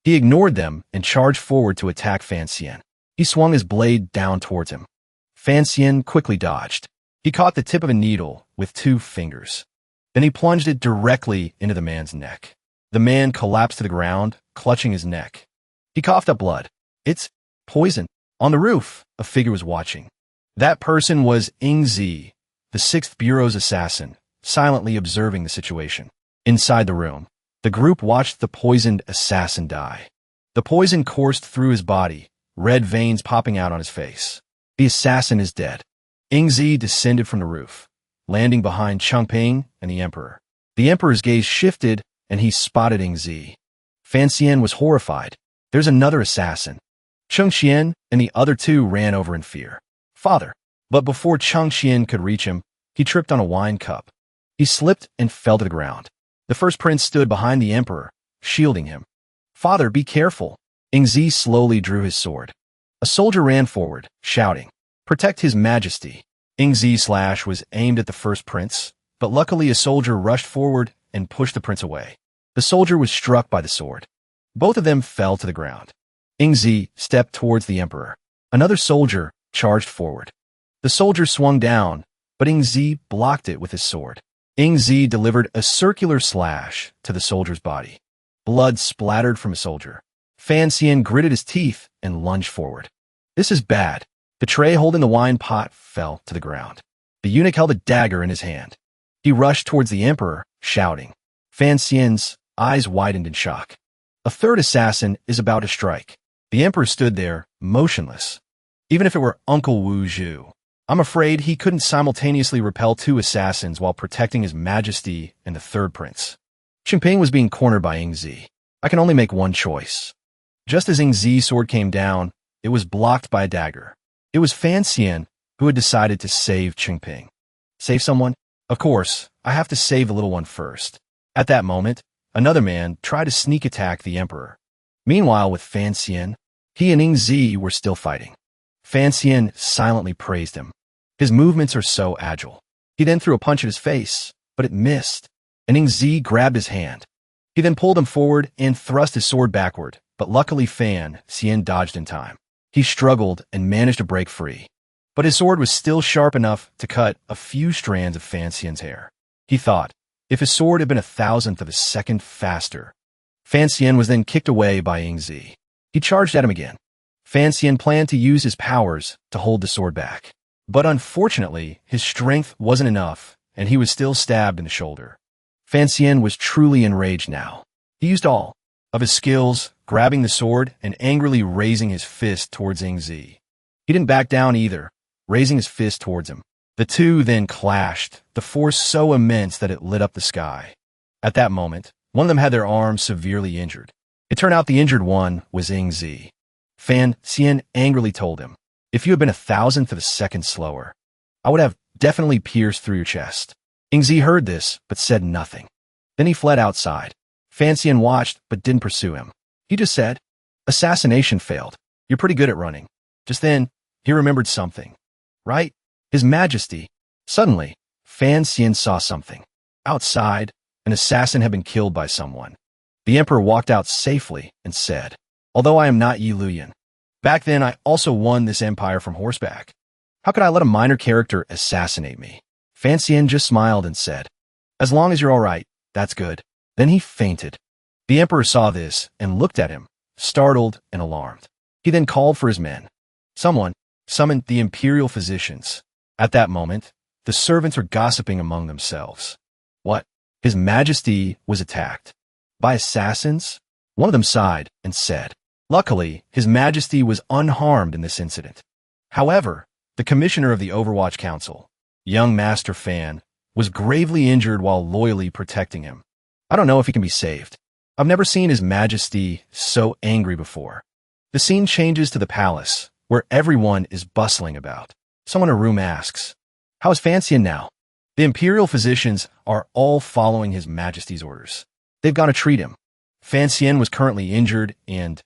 He ignored them and charged forward to attack Fan Xian. He swung his blade down towards him. Fan Xian quickly dodged. He caught the tip of a needle with 2 fingers. Then he plunged it directly into the man's neck. The man collapsed to the ground, clutching his neck. He coughed up blood. It's poison. On the roof, a figure was watching. That person was Ingzi, the 6th Bureau's assassin, silently observing the situation. Inside the room, the group watched the poisoned assassin die. The poison coursed through his body, red veins popping out on his face. The assassin is dead. Ingzi descended from the roof, landing behind Changping and the Emperor. The Emperor's gaze shifted, and he spotted Ingzi. Fan Xian was horrified. There's another assassin. Cheng Xian and the other two ran over in fear. Father. But before Cheng Xian could reach him, he tripped on a wine cup. He slipped and fell to the ground. The first prince stood behind the Emperor, shielding him. Father, be careful. Ingzi slowly drew his sword. A soldier ran forward, shouting, Protect His Majesty. Ingzi's slash was aimed at the first prince, but luckily a soldier rushed forward and pushed the prince away. The soldier was struck by the sword. Both of them fell to the ground. Ingzi stepped towards the Emperor. Another soldier charged forward. The soldier swung down, but Ingzi blocked it with his sword. Ingzi delivered a circular slash to the soldier's body. Blood splattered from a soldier. Fan Xian gritted his teeth and lunged forward. This is bad. The tray holding the wine pot fell to the ground. The eunuch held a dagger in his hand. He rushed towards the Emperor, shouting. Fan Xian's eyes widened in shock. A third assassin is about to strike. The Emperor stood there, motionless. Even if it were Uncle Wu Zhu, I'm afraid he couldn't simultaneously repel two assassins while protecting His Majesty and the third prince. Changping was being cornered by Ingzi. I can only make one choice. Just as Ingzi's sword came down, it was blocked by a dagger. It was Fan Xian who had decided to save Changping. Save someone? Of course, I have to save the little one first. At that moment, another man tried to sneak attack the Emperor. Meanwhile, with Fan Xian, he and Ingzi were still fighting. Fan Xian silently praised him. His movements are so agile. He then threw a punch at his face, but it missed, and Ingzi grabbed his hand. He then pulled him forward and thrust his sword backward, but luckily Fan Xian dodged in time. He struggled and managed to break free, but his sword was still sharp enough to cut a few strands of Fan Xian's hair. He thought, if his sword had been 1,000th of a second faster. Fan Xian was then kicked away by Ingzi. He charged at him again. Fan Xian planned to use his powers to hold the sword back. But unfortunately, his strength wasn't enough, and he was still stabbed in the shoulder. Fan Xian was truly enraged now. He used all of his skills, grabbing the sword and angrily raising his fist towards Ingzi. He didn't back down either, raising his fist towards him. The two then clashed, the force so immense that it lit up the sky. At that moment, one of them had their arm severely injured. It turned out the injured one was Ingzi. Fan Xian angrily told him, if you had been 1,000th of a second slower, I would have definitely pierced through your chest. Ingzi heard this, but said nothing. Then he fled outside. Fan Xian watched, but didn't pursue him. He just said, assassination failed. You're pretty good at running. Just then, he remembered something. Right? His Majesty. Suddenly, Fan Xian saw something. Outside, an assassin had been killed by someone. The Emperor walked out safely and said, although I am not Yi Luyan, back then I also won this empire from horseback. How could I let a minor character assassinate me? Fan Xian just smiled and said, as long as you're all right, that's good. Then he fainted. The Emperor saw this and looked at him, startled and alarmed. He then called for his men. Someone summoned the imperial physicians. At that moment, the servants were gossiping among themselves. What? His Majesty was attacked. By assassins? One of them sighed and said, luckily, His Majesty was unharmed in this incident. However, the commissioner of the Overwatch Council, young Master Fan, was gravely injured while loyally protecting him. I don't know if he can be saved. I've never seen His Majesty so angry before. The scene changes to the palace, where everyone is bustling about. Someone in a room asks, how is Fan Xian now? The imperial physicians are all following His Majesty's orders. They've got to treat him. Fan Xian was currently injured and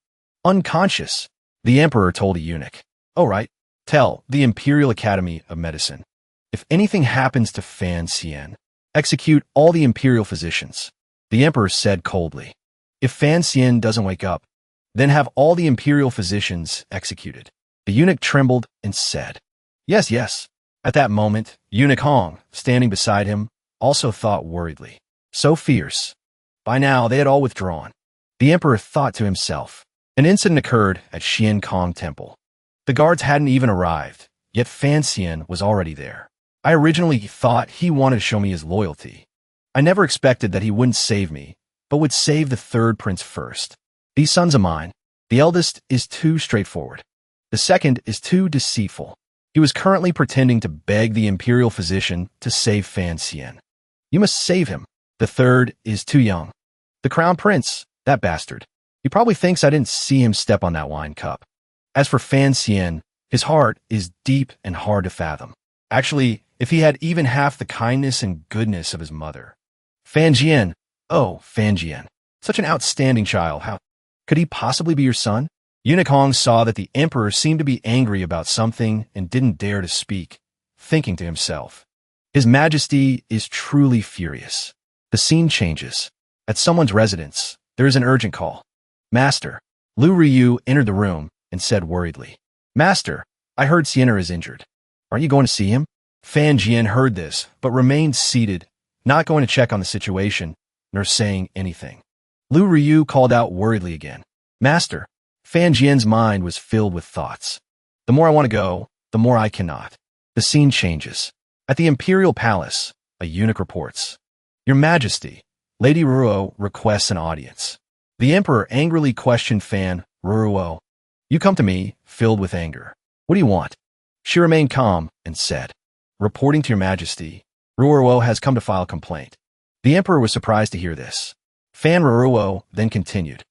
unconscious, the Emperor told a eunuch. All right, tell the Imperial Academy of Medicine. If anything happens to Fan Xian, execute all the imperial physicians. The Emperor said coldly. If Fan Xian doesn't wake up, then have all the imperial physicians executed. The eunuch trembled and said, yes, yes. At that moment, Eunuch Hong, standing beside him, also thought worriedly. So fierce. By now, they had all withdrawn. The Emperor thought to himself, An incident occurred at Xian Kong Temple. The guards hadn't even arrived, yet Fan Xian was already there. I originally thought he wanted to show me his loyalty. I never expected that he wouldn't save me, but would save the third prince first. These sons of mine, the eldest is too straightforward. The second is too deceitful. He was currently pretending to beg the imperial physician to save Fan Xian. You must save him. The third is too young. The crown prince, that bastard. He probably thinks I didn't see him step on that wine cup. As for Fan Xian, his heart is deep and hard to fathom. Actually, if he had even half the kindness and goodness of his mother. Fan Jian, oh, Fan Jian, such an outstanding child. How could he possibly be your son? Unikong saw that the emperor seemed to be angry about something and didn't dare to speak, thinking to himself, His Majesty is truly furious. The scene changes. At someone's residence, there is an urgent call. Master. Lu Ryu entered the room and said worriedly, Master, I heard Sienna is injured. Are you going to see him? Fan Jian heard this, but remained seated, not going to check on the situation, nor saying anything. Lu Ryu called out worriedly again. Master. Fan Jian's mind was filled with thoughts. The more I want to go, the more I cannot. The scene changes. At the Imperial Palace, a eunuch reports. Your Majesty, Lady Ruo requests an audience. The Emperor angrily questioned Fan Ruo. You come to me, filled with anger. What do you want? She remained calm and said, Reporting to your Majesty, Ruo has come to file a complaint. The Emperor was surprised to hear this. Fan Ruo then continued.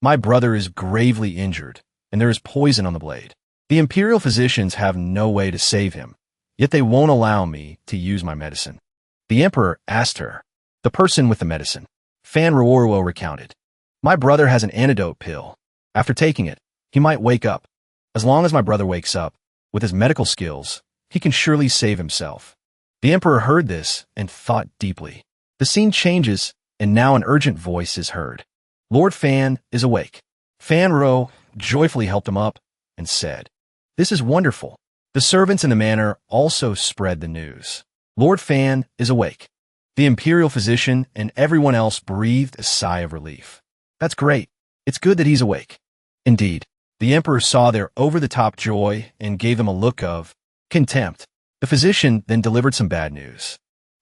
My brother is gravely injured, and there is poison on the blade. The imperial physicians have no way to save him, yet they won't allow me to use my medicine. The emperor asked her, the person with the medicine. Fan Ruo recounted. My brother has an antidote pill. After taking it, he might wake up. As long as my brother wakes up, with his medical skills, he can surely save himself. The emperor heard this and thought deeply. The scene changes, and now an urgent voice is heard. Lord Fan is awake. Fan Ro joyfully helped him up and said, This is wonderful. The servants in the manor also spread the news. Lord Fan is awake. The imperial physician and everyone else breathed a sigh of relief. That's great. It's good that he's awake. Indeed, the emperor saw their over-the-top joy and gave them a look of contempt. The physician then delivered some bad news.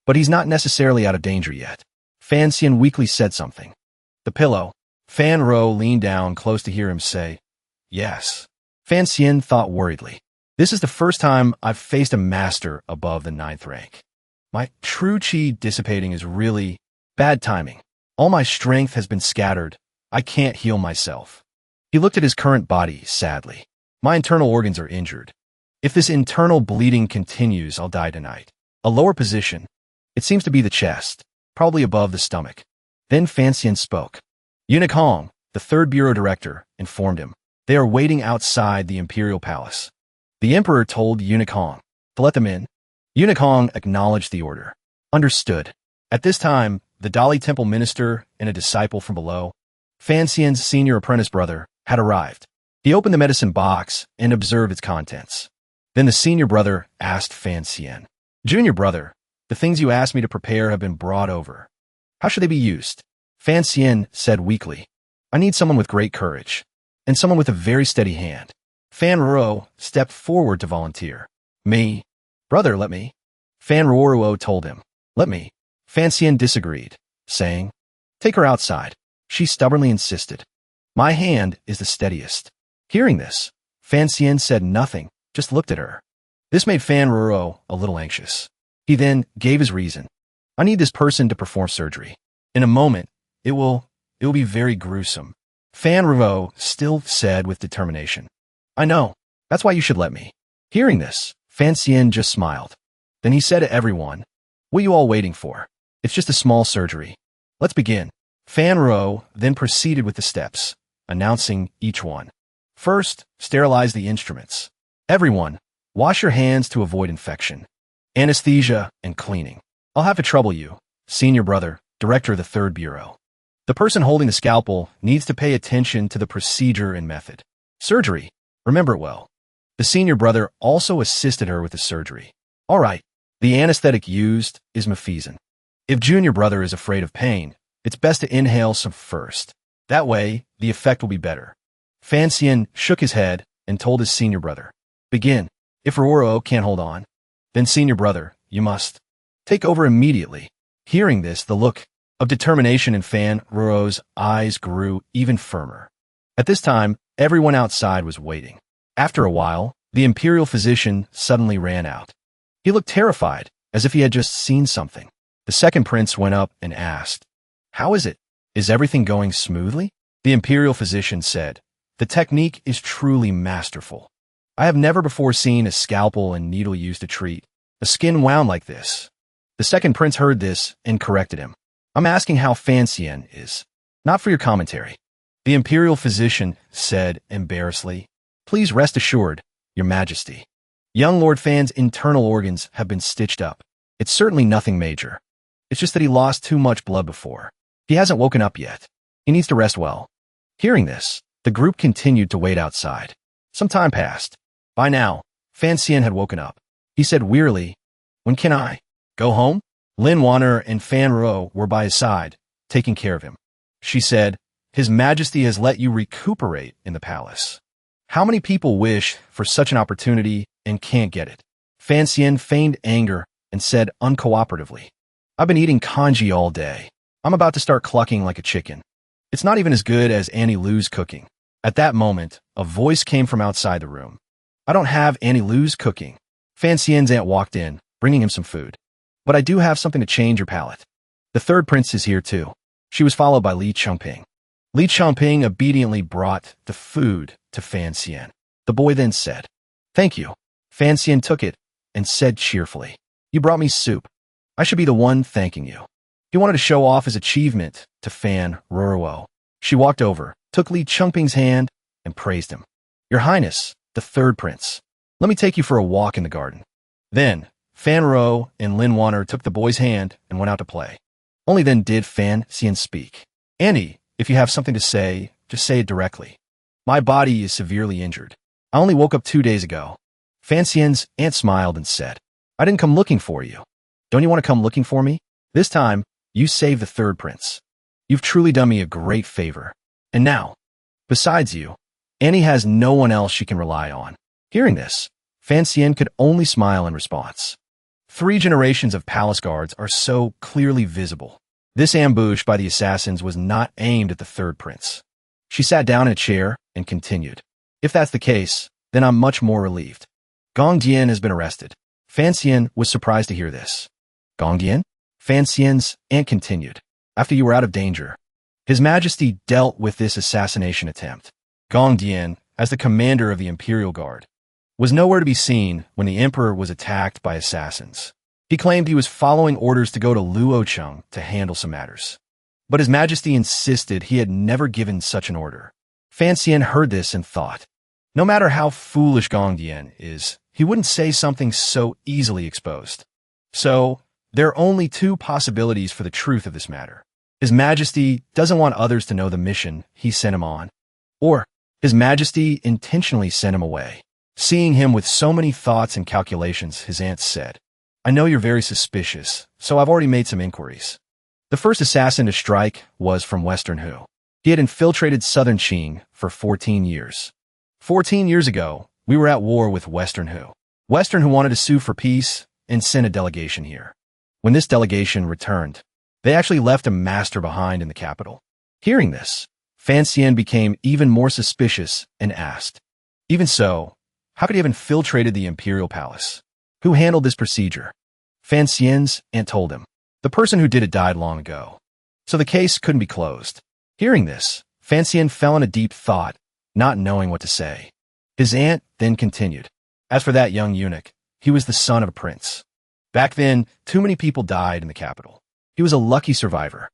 But he's not necessarily out of danger yet. Fan Xian weakly said something. The pillow. Fan Ro leaned down close to hear him say, Yes. Fan Xian thought worriedly. This is the first time I've faced a master above the 9th rank. My true chi dissipating is really bad timing. All my strength has been scattered. I can't heal myself. He looked at his current body sadly. My internal organs are injured. If this internal bleeding continues, I'll die tonight. A lower position. It seems to be the chest, probably above the stomach. Then Fan Xian spoke. Eunuch Hong, the 3rd Bureau Director, informed him. They are waiting outside the Imperial Palace. The Emperor told Eunuch Hong to let them in. Eunuch Hong acknowledged the order. Understood. At this time, the Dali Temple minister and a disciple from below, Fan Xian's senior apprentice brother, had arrived. He opened the medicine box and observed its contents. Then the senior brother asked Fan Xian, Junior brother, the things you asked me to prepare have been brought over. How should they be used? Fan Xian said weakly, I need someone with great courage, and someone with a very steady hand. Fan Ruo stepped forward to volunteer. Me? Brother, let me. Fan Ruo told him. Let me. Fan Xian disagreed, saying, Take her outside. She stubbornly insisted. My hand is the steadiest. Hearing this, Fan Xian said nothing, just looked at her. This made Fan Ruo a little anxious. He then gave his reason. I need this person to perform surgery. In a moment, it will be very gruesome. Fan Ruo still said with determination. I know. That's why you should let me. Hearing this, Fan Xian just smiled. Then he said to everyone, What are you all waiting for? It's just a small surgery. Let's begin. Fan Ruo then proceeded with the steps, announcing each one. First, sterilize the instruments. Everyone, wash your hands to avoid infection. Anesthesia and cleaning. I'll have to trouble you, senior brother, director of the 3rd Bureau. The person holding the scalpel needs to pay attention to the procedure and method. Surgery. Remember it well. The senior brother also assisted her with the surgery. All right. The anesthetic used is mefezin. If junior brother is afraid of pain, it's best to inhale some first. That way, the effect will be better. Fan Xian shook his head and told his senior brother, begin. If Roro can't hold on, then senior brother, you must take over immediately. Hearing this, the look of determination in Fan Roro's eyes grew even firmer. At this time, everyone outside was waiting. After a while, the imperial physician suddenly ran out. He looked terrified, as if he had just seen something. The second prince went up and asked, how is it? Is everything going smoothly? The imperial physician said, the technique is truly masterful. I have never before seen a scalpel and needle used to treat a skin wound like this. The second prince heard this and corrected him. I'm asking how Fan Xian is, not for your commentary. The imperial physician said embarrassedly, please rest assured, your majesty. Young Lord Fan's internal organs have been stitched up. It's certainly nothing major. It's just that he lost too much blood before. He hasn't woken up yet. He needs to rest well. Hearing this, the group continued to wait outside. Some time passed. By now, Fan Xian had woken up. He said wearily, when can I go home? Lin Wanner and Fan Ro were by his side, taking care of him. She said, His Majesty has let you recuperate in the palace. How many people wish for such an opportunity and can't get it? Fan Xian feigned anger and said uncooperatively, I've been eating congee all day. I'm about to start clucking like a chicken. It's not even as good as Annie Lou's cooking. At that moment, a voice came from outside the room. I don't have Annie Lou's cooking. Fan Xian's aunt walked in, bringing him some food. But I do have something to change your palate. The third prince is here too. She was followed by Li Chongping. Li Chongping obediently brought the food to Fan Xian. The boy then said, thank you. Fan Xian took it and said cheerfully, you brought me soup. I should be the one thanking you. He wanted to show off his achievement to Fan Roro. She walked over, took Li Chongping's hand, and praised him. Your Highness, the third prince, let me take you for a walk in the garden. Then, Fan Ro and Lin Wanner took the boy's hand and went out to play. Only then did Fan Xian speak. Annie, if you have something to say, just say it directly. My body is severely injured. I only woke up 2 days ago. Fan Xian's aunt smiled and said, I didn't come looking for you. Don't you want to come looking for me? This time, you saved the third prince. You've truly done me a great favor. And now, besides you, Annie has no one else she can rely on. Hearing this, Fan Xian could only smile in response. 3 generations of palace guards are so clearly visible. This ambush by the assassins was not aimed at the third prince. She sat down in a chair and continued. If that's the case, then I'm much more relieved. Gong Dian has been arrested. Fan Xian was surprised to hear this. Gong Dian? Fan Xian's aunt continued. After you were out of danger, His Majesty dealt with this assassination attempt. Gong Dian, as the commander of the Imperial Guard, was nowhere to be seen when the emperor was attacked by assassins. He claimed he was following orders to go to Luocheng to handle some matters. But His Majesty insisted he had never given such an order. Fan Xian heard this and thought, no matter how foolish Gong Dian is, he wouldn't say something so easily exposed. So, there are only 2 possibilities for the truth of this matter. His Majesty doesn't want others to know the mission he sent him on, or His Majesty intentionally sent him away. Seeing him with so many thoughts and calculations, his aunt said, I know you're very suspicious, so I've already made some inquiries. The first assassin to strike was from Western Hu. He had infiltrated Southern Qing for 14 years. 14 years ago, we were at war with Western Hu. Western Hu wanted to sue for peace and sent a delegation here. When this delegation returned, they actually left a master behind in the capital. Hearing this, Fan Xian became even more suspicious and asked, even so, how could he have infiltrated the imperial palace? Who handled this procedure? Fan Xian's aunt told him, the person who did it died long ago, so the case couldn't be closed. Hearing this, Fan Xian fell in a deep thought, not knowing what to say. His aunt then continued, as for that young eunuch, he was the son of a prince. Back then, too many people died in the capital. He was a lucky survivor.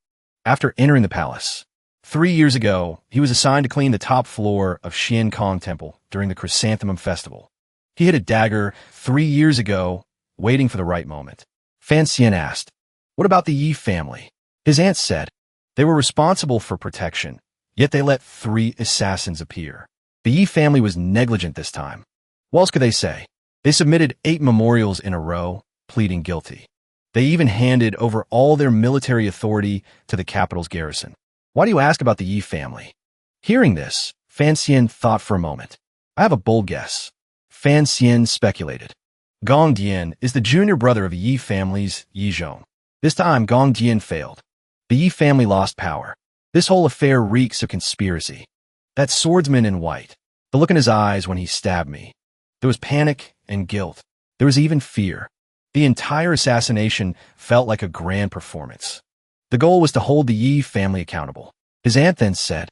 After entering the palace, 3 years ago, he was assigned to clean the top floor of Xian Kong Temple during the Chrysanthemum Festival. He hid a dagger 3 years ago, waiting for the right moment. Fan Xian asked, what about the Yi family? His aunt said, they were responsible for protection, yet they let 3 assassins appear. The Yi family was negligent this time. What else could they say? They submitted 8 memorials in a row, pleading guilty. They even handed over all their military authority to the capital's garrison. Why do you ask about the Yi family? Hearing this, Fan Xian thought for a moment. I have a bold guess. Fan Xian speculated. Gong Dian is the junior brother of Yi family's Yi Zhong. This time, Gong Dian failed. The Yi family lost power. This whole affair reeks of conspiracy. That swordsman in white, the look in his eyes when he stabbed me. There was panic and guilt. There was even fear. The entire assassination felt like a grand performance. The goal was to hold the Yi family accountable. His aunt then said,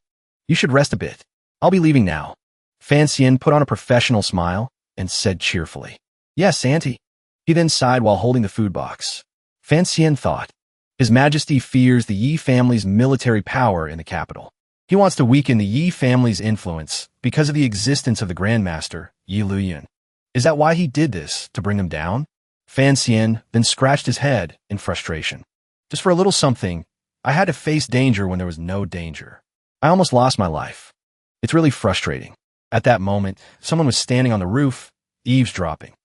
"You should rest a bit. I'll be leaving now." Fan Xian put on a professional smile and said cheerfully, "Yes, auntie." He then sighed while holding the food box. Fan Xian thought, His Majesty fears the Yi family's military power in the capital. He wants to weaken the Yi family's influence because of the existence of the Grandmaster, Yi Luyan. Is that why he did this, to bring them down? Fan Xian then scratched his head in frustration. Just for a little something, I had to face danger when there was no danger. I almost lost my life. It's really frustrating. At that moment, someone was standing on the roof, eavesdropping.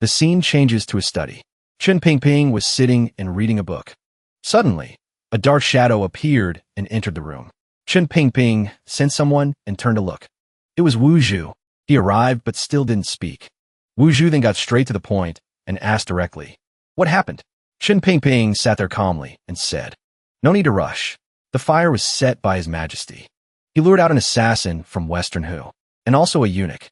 The scene changes to a study. Chen Pingping was sitting and reading a book. Suddenly, a dark shadow appeared and entered the room. Chen Pingping sensed someone and turned to look. It was Wuhu. He arrived but still didn't speak. Wuhu then got straight to the point and asked directly, "What happened?" Chen Pingping sat there calmly and said, "No need to rush. The fire was set by His Majesty. He lured out an assassin from Western Hu, and also a eunuch."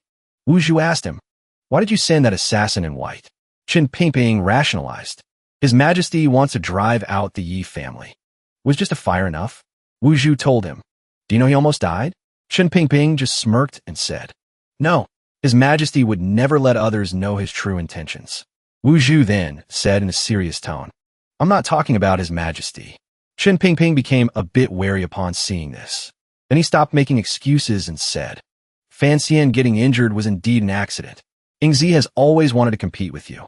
Wuhu asked him, "Why did you send that assassin in white?" Chen Pingping rationalized, "His Majesty wants to drive out the Yi family." Was just a fire enough? Wuhu told him, "Do you know he almost died?" Chen Pingping just smirked and said, "No, His Majesty would never let others know his true intentions." Wuhu then said in a serious tone, "I'm not talking about His Majesty." Chen Pingping became a bit wary upon seeing this. Then he stopped making excuses and said, "Fan Xian getting injured was indeed an accident. Ingzi has always wanted to compete with you,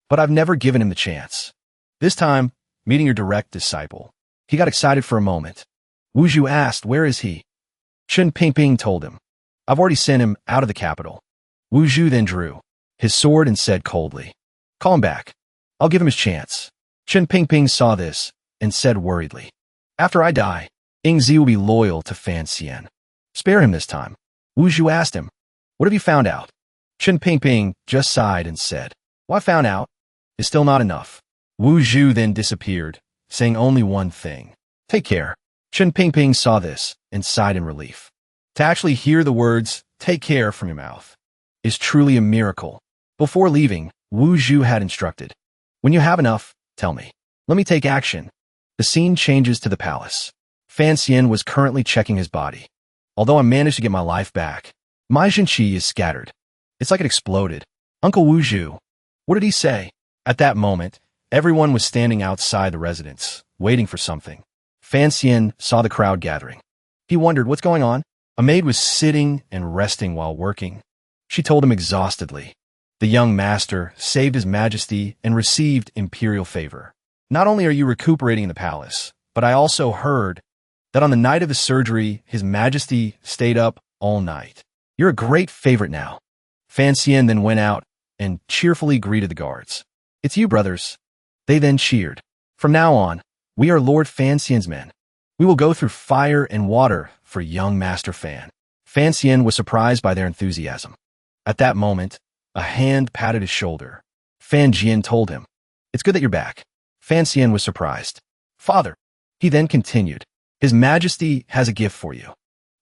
but I've never given him the chance. This time, meeting your direct disciple." He got excited for a moment. Wuhu asked, "Where is he?" Chen Pingping told him, "I've already sent him out of the capital." Wuhu then drew his sword and said coldly, "Call him back. I'll give him his chance." Chen Pingping saw this and said worriedly, "After I die, Ingzi will be loyal to Fan Xian. Spare him this time." Wuhu asked him, "What have you found out?" Chen Pingping just sighed and said, "What I found out is still not enough." Wuhu then disappeared, saying only one thing, "Take care." Chen Pingping saw this and sighed in relief. To actually hear the words, "take care" from your mouth is truly a miracle. Before leaving, Wuhu had instructed, "When you have enough, tell me. Let me take action." The scene changes to the palace. Fan Xian was currently checking his body. Although I managed to get my life back, my Jinqi is scattered. It's like it exploded. "Uncle Wuhu, what did he say?" At that moment, everyone was standing outside the residence, waiting for something. Fan Xian saw the crowd gathering. He wondered, "What's going on?" A maid was sitting and resting while working. She told him exhaustedly, "The young master saved His Majesty and received imperial favor. Not only are you recuperating in the palace, but I also heard that on the night of the surgery, His Majesty stayed up all night. You're a great favorite now." Fan Xian then went out and cheerfully greeted the guards. "It's you, brothers." They then cheered. "From now on, we are Lord Fan Xian's men. We will go through fire and water for young Master Fan." Fan Xian was surprised by their enthusiasm. At that moment, a hand patted his shoulder. Fan Jian told him, "It's good that you're back." Fan Xian was surprised. "Father," he then continued, "His Majesty has a gift for you.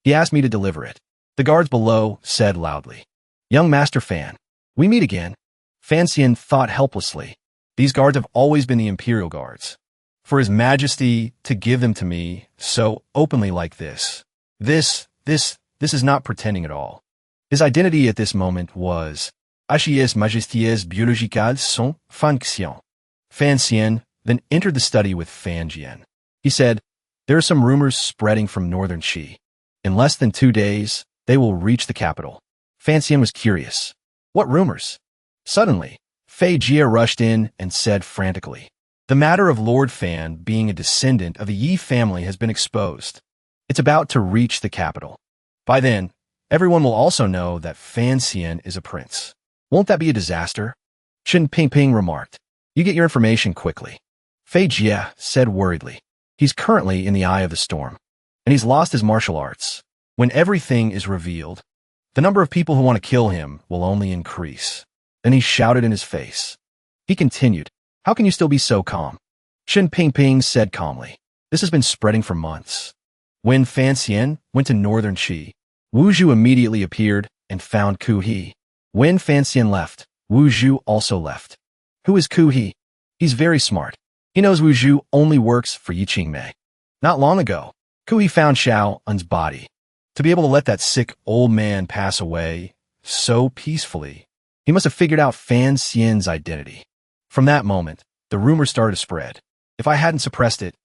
He asked me to deliver it." The guards below said loudly, "Young Master Fan, we meet again." Fan Xian thought helplessly. These guards have always been the Imperial Guards. For His Majesty to give them to me so openly like this is not pretending at all. His identity at this moment was His Majestés biologicales sont fonction. Fan Xian then entered the study with Fan Jian. He said, "There are some rumors spreading from northern Qi. In less than 2 days, they will reach the capital." Fan Xian was curious. "What rumors?" Suddenly, Fay Jia rushed in and said frantically, "The matter of Lord Fan being a descendant of the Yi family has been exposed. It's about to reach the capital. By then, everyone will also know that Fan Xian is a prince. Won't that be a disaster?" Chen Pingping remarked, "You get your information quickly." Fay Jia said worriedly, "He's currently in the eye of the storm, and he's lost his martial arts. When everything is revealed, the number of people who want to kill him will only increase. Then he shouted in his face. He continued, "How can you still be so calm?" Chen Pingping said calmly, "This has been spreading for months." When Fan Xian went to northern Qi, Wuhu immediately appeared and found Ku He. When Fan Xian left, Wuhu also left. Who is Ku He? He's very smart. He knows Wuhu only works for Yi Qingmei. Not long ago, Ku He found Xiao Un's body. To be able to let that sick old man pass away so peacefully, he must have figured out Fan Xian's identity. From that moment, the rumor started to spread. If I hadn't suppressed it,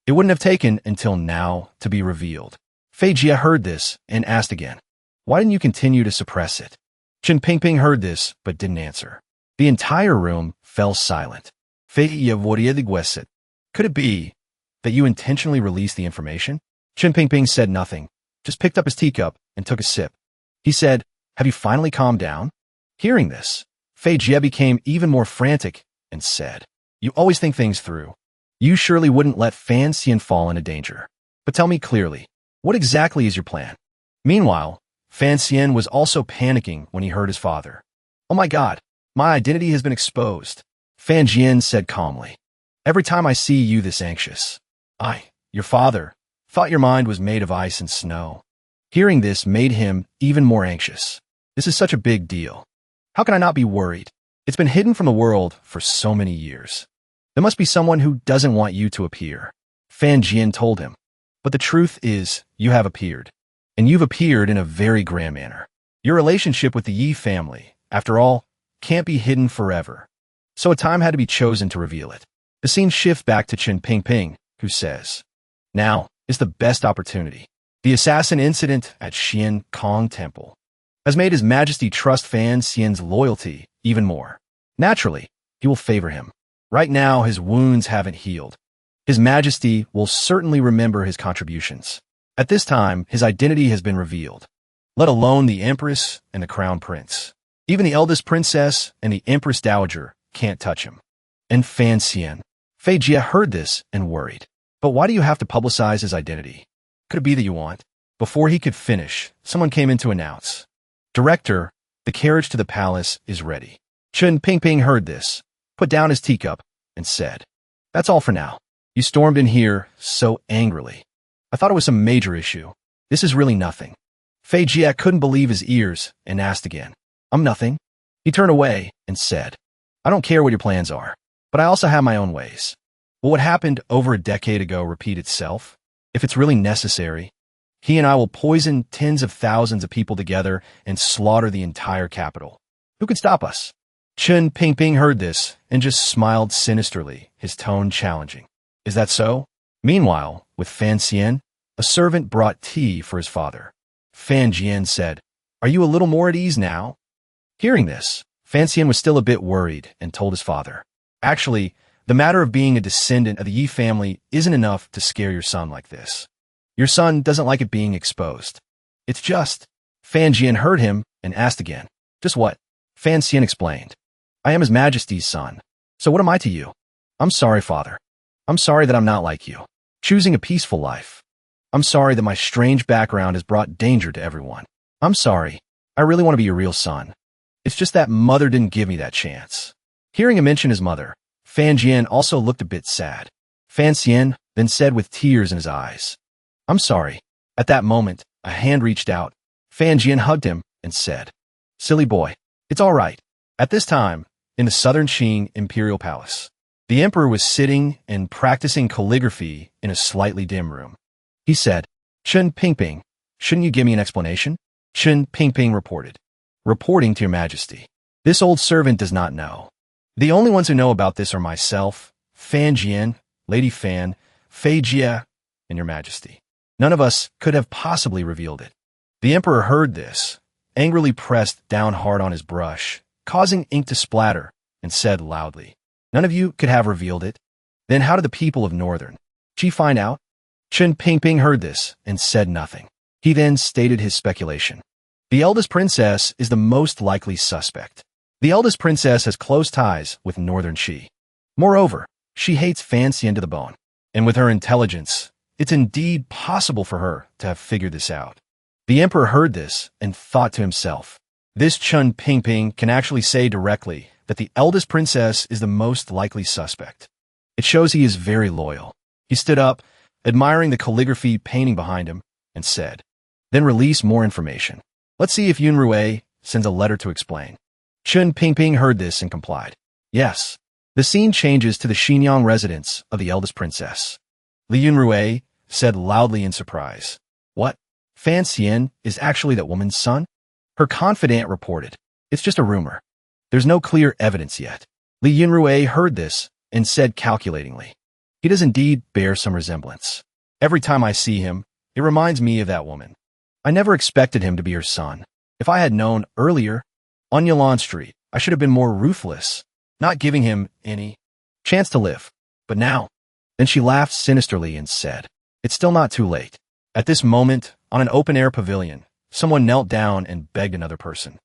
it wouldn't have taken until now to be revealed. Fay Jia heard this and asked again, "Why didn't you continue to suppress it?" Chen Pingping heard this but didn't answer. The entire room fell silent. Fay Jia, could it be that you intentionally released the information? Chen Pingping said nothing, just picked up his teacup and took a sip. He said, "Have you finally calmed down?" Hearing this, Fay Jia became even more frantic and said, "You always think things through. You surely wouldn't let Fan Xian fall into danger. But tell me clearly, what exactly is your plan?" Meanwhile, Fan Xian was also panicking when he heard his father. "Oh my God, my identity has been exposed." Fan Jian said calmly, "Every time I see you this anxious, your father, thought your mind was made of ice and snow." Hearing this made him even more anxious. This is such a big deal. How can I not be worried? It's been hidden from the world for so many years. There must be someone who doesn't want you to appear. Fan Jian told him. But the truth is, you have appeared. And you've appeared in a very grand manner. Your relationship with the Yi family, after all, can't be hidden forever. So a time had to be chosen to reveal it. The scene shifts back to Chen Pingping, who says, "Now is the best opportunity. The assassin incident at Xian Kong Temple has made His Majesty trust Fan Xian's loyalty even more. Naturally, he will favor him. Right now, his wounds haven't healed. His Majesty will certainly remember his contributions. At this time, his identity has been revealed, let alone the Empress and the Crown Prince. Even the eldest princess and the Empress Dowager can't touch him." And Fan Xian. Fay Jia heard this and worried. "But why do you have to publicize his identity? Could it be that you want?" Before he could finish, someone came in to announce, "Director, the carriage to the palace is ready." Chen Pingping heard this, put down his teacup, and said, "That's all for now. You stormed in here so angrily. I thought it was some major issue. This is really nothing." Fay Jia couldn't believe his ears and asked again, "I'm nothing?" He turned away and said, "I don't care what your plans are, but I also have my own ways. Will what happened over a decade ago repeat itself? If it's really necessary, he and I will poison tens of thousands of people together and slaughter the entire capital. Who could stop us?" Chen Pingping heard this and just smiled sinisterly, his tone challenging. "Is that so?" Meanwhile, with Fan Xian, a servant brought tea for his father. Fan Jian said, "Are you a little more at ease now?" Hearing this, Fan Xian was still a bit worried and told his father, "Actually, the matter of being a descendant of the Yi family isn't enough to scare your son like this. Your son doesn't like it being exposed. It's just..." Fan Jian heard him and asked again, "Just what?" Fan Xian explained, "I am His Majesty's son. So what am I to you?" "I'm sorry, father. I'm sorry that I'm not like you, choosing a peaceful life. I'm sorry that my strange background has brought danger to everyone. I'm sorry. I really want to be your real son. It's just that mother didn't give me that chance." Hearing him mention his mother, Fan Jian also looked a bit sad. Fan Xian then said with tears in his eyes, "I'm sorry." At that moment, a hand reached out. Fan Jian hugged him and said, "Silly boy, it's all right." At this time, in the southern Qing Imperial Palace, the emperor was sitting and practicing calligraphy in a slightly dim room. He said, "Chen Pingping, shouldn't you give me an explanation?" Chen Pingping reported, "Reporting to your majesty. This old servant does not know. The only ones who know about this are myself, Fan Jian, Lady Fan, Fay Jia, and your majesty. None of us could have possibly revealed it." The emperor heard this, angrily pressed down hard on his brush, causing ink to splatter, and said loudly, "None of you could have revealed it? Then how did the people of Northern Qi find out?" Chen Pingping heard this and said nothing. He then stated his speculation. "The eldest princess is the most likely suspect. The eldest princess has close ties with Northern Qi. Moreover, she hates Fan Xian to the bone. And with her intelligence, it's indeed possible for her to have figured this out. The emperor heard this and thought to himself, this Chun Pingping can actually say directly that the eldest princess is the most likely suspect. It shows he is very loyal. He stood up, admiring the calligraphy painting behind him, and said, then release more information. Let's see if Yunrui sends a letter to explain. Chun Pingping heard this and complied. Yes. The scene changes to the Xinyang residence of the eldest princess. Li Yunrui said loudly in surprise. What? Fan Xian is actually that woman's son? Her confidant reported. It's just a rumor. There's no clear evidence yet. Li Yunrui heard this and said calculatingly. He does indeed bear some resemblance. Every time I see him, it reminds me of that woman. I never expected him to be her son. If I had known earlier, on Yalon Street, I should have been more ruthless, not giving him any chance to live. But now, then she laughed sinisterly and said, it's still not too late. At this moment, on an open-air pavilion, someone knelt down and begged another person.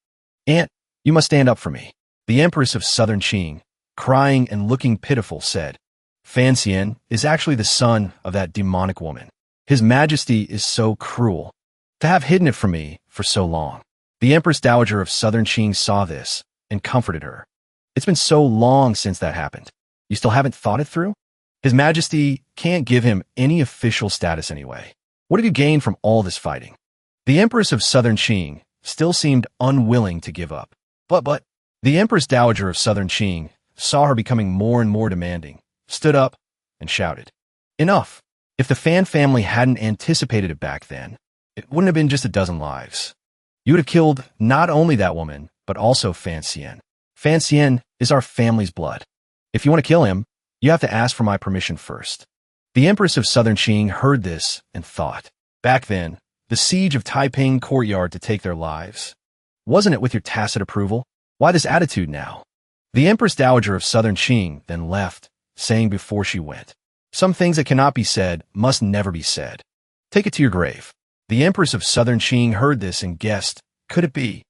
Aunt, you must stand up for me. The Empress of Southern Qing, crying and looking pitiful, said, Fan Xian is actually the son of that demonic woman. His Majesty is so cruel to have hidden it from me for so long. The Empress Dowager of Southern Qing saw this and comforted her. It's been so long since that happened. You still haven't thought it through? His Majesty can't give him any official status anyway. What have you gained from all this fighting? The Empress of Southern Qing still seemed unwilling to give up. But the Empress Dowager of Southern Qing saw her becoming more and more demanding, stood up, and shouted, enough! If the Fan family hadn't anticipated it back then, it wouldn't have been just a dozen lives. You would have killed not only that woman, but also Fan Xian. Fan Xian is our family's blood. If you want to kill him, you have to ask for my permission first. The Empress of Southern Qing heard this and thought, back then, the siege of Taiping courtyard to take their lives. Wasn't it with your tacit approval? Why this attitude now? The Empress Dowager of Southern Qing then left, saying before she went, some things that cannot be said must never be said. Take it to your grave. The Empress of Southern Qing heard this and guessed, could it be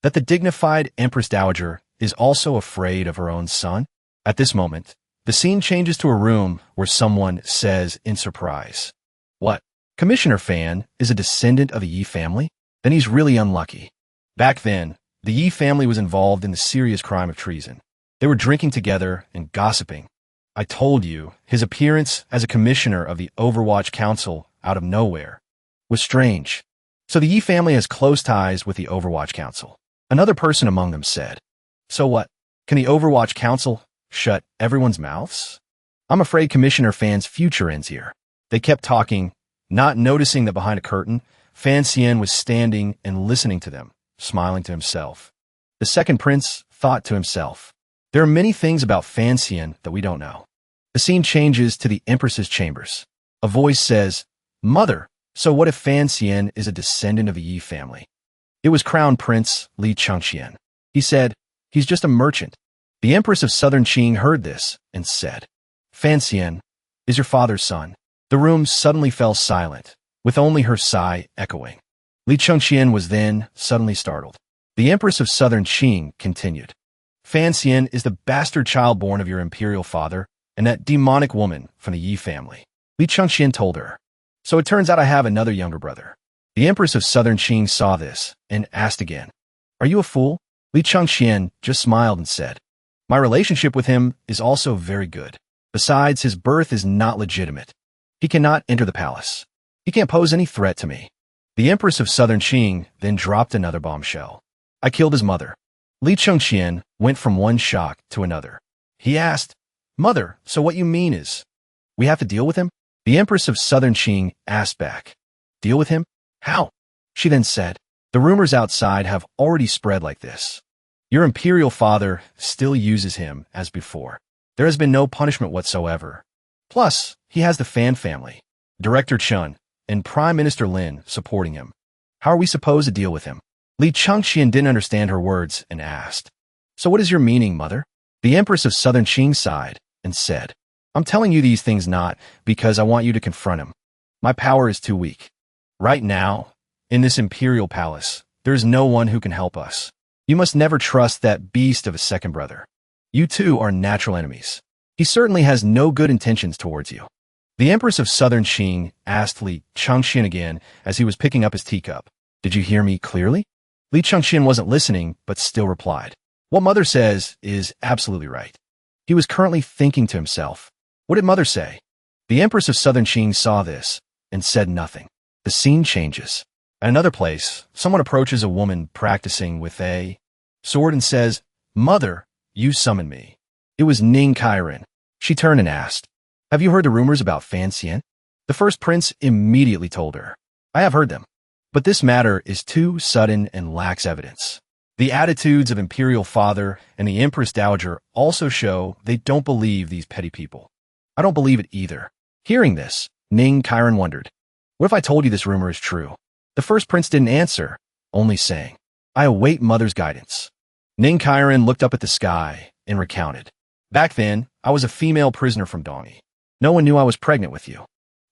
that the dignified Empress Dowager is also afraid of her own son? At this moment, the scene changes to a room where someone says in surprise, what? Commissioner Fan is a descendant of the Yi family? Then he's really unlucky. Back then, the Yi family was involved in the serious crime of treason. They were drinking together and gossiping. I told you, his appearance as a commissioner of the Overwatch Council out of nowhere was strange. So the Yi family has close ties with the Overwatch Council. Another person among them said, so what? Can the Overwatch Council shut everyone's mouths? I'm afraid Commissioner Fan's future ends here. They kept talking, not noticing that behind a curtain, Fan Xian was standing and listening to them, smiling to himself. The second prince thought to himself, there are many things about Fan Xian that we don't know. The scene changes to the Empress's chambers. A voice says, Mother, so what if Fan Xian is a descendant of the Yi family? It was Crown Prince Li Chengqian. He said, he's just a merchant. The Empress of Southern Qing heard this and said, Fan Xian is your father's son. The room suddenly fell silent, with only her sigh echoing. Li Chengqian was then suddenly startled. The Empress of Southern Qing continued, Fan Xian is the bastard child born of your imperial father and that demonic woman from the Yi family. Li Chengqian told her, so it turns out I have another younger brother. The Empress of Southern Qing saw this and asked again, are you a fool? Li Chengqian just smiled and said, my relationship with him is also very good. Besides, his birth is not legitimate. He cannot enter the palace. He can't pose any threat to me. The Empress of Southern Qing then dropped another bombshell. I killed his mother. Li Chengqian went from one shock to another. He asked, Mother, so what you mean is, we have to deal with him? The Empress of Southern Qing asked back, deal with him? How? She then said, the rumors outside have already spread like this. Your imperial father still uses him as before. There has been no punishment whatsoever. Plus, he has the Fan family, Director Chun, and Prime Minister Lin supporting him. How are we supposed to deal with him? Li Chengqian didn't understand her words and asked, so what is your meaning, Mother? The Empress of Southern Qing sighed and said, I'm telling you these things not because I want you to confront him. My power is too weak. Right now, in this imperial palace, there is no one who can help us. You must never trust that beast of a second brother. You two are natural enemies. He certainly has no good intentions towards you. The Empress of Southern Qing asked Li Chengqian again as he was picking up his teacup. Did you hear me clearly? Li Chengxian wasn't listening, but still replied. What Mother says is absolutely right. He was currently thinking to himself. What did Mother say? The Empress of Southern Qing saw this and said nothing. The scene changes. At another place, someone approaches a woman practicing with a sword and says, Mother, you summoned me. It was Ning Kairen. She turned and asked, Have you heard the rumors about Fan? The first prince immediately told her, I have heard them, but this matter is too sudden and lacks evidence. The attitudes of Imperial Father and the Empress Dowager also show they don't believe these petty people. I don't believe it either. Hearing this, Ning Kairen wondered, What if I told you this rumor is true? The first prince didn't answer, only saying, I await Mother's guidance. Ning Kairen looked up at the sky and recounted, Back then, I was a female prisoner from Dongi. No one knew I was pregnant with you.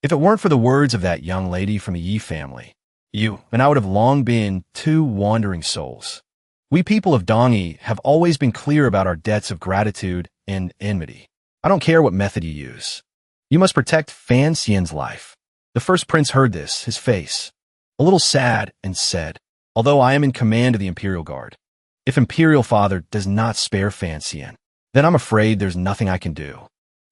If it weren't for the words of that young lady from the Yi family, you and I would have long been two wandering souls. We people of Dongi have always been clear about our debts of gratitude and enmity. I don't care what method you use. You must protect Fan Xian's life. The first prince heard this, his face a little sad, and said, Although I am in command of the Imperial Guard, if Imperial Father does not spare Fan Xian, then I'm afraid there's nothing I can do.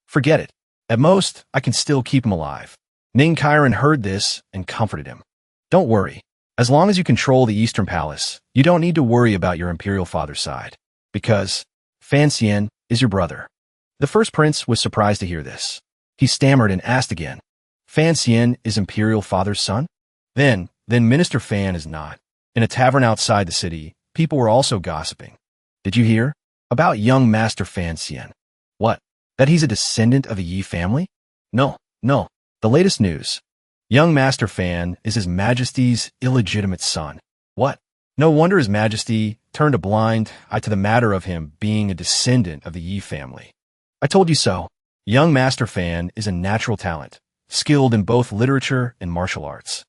Forget it. At most, I can still keep him alive. Ning Kairen heard this and comforted him. Don't worry. As long as you control the Eastern Palace, you don't need to worry about your Imperial Father's side, because Fan Xian is your brother. The first prince was surprised to hear this. He stammered and asked again, Fan Xian is Imperial Father's son? Then Minister Fan is not. In a tavern outside the city, people were also gossiping. Did you hear? About young Master Fan Xian. What? That he's a descendant of the Yi family? No. The latest news. Young Master Fan is His Majesty's illegitimate son. What? No wonder His Majesty turned a blind eye to the matter of him being a descendant of the Yi family. I told you so. Young Master Fan is a natural talent, skilled in both literature and martial arts.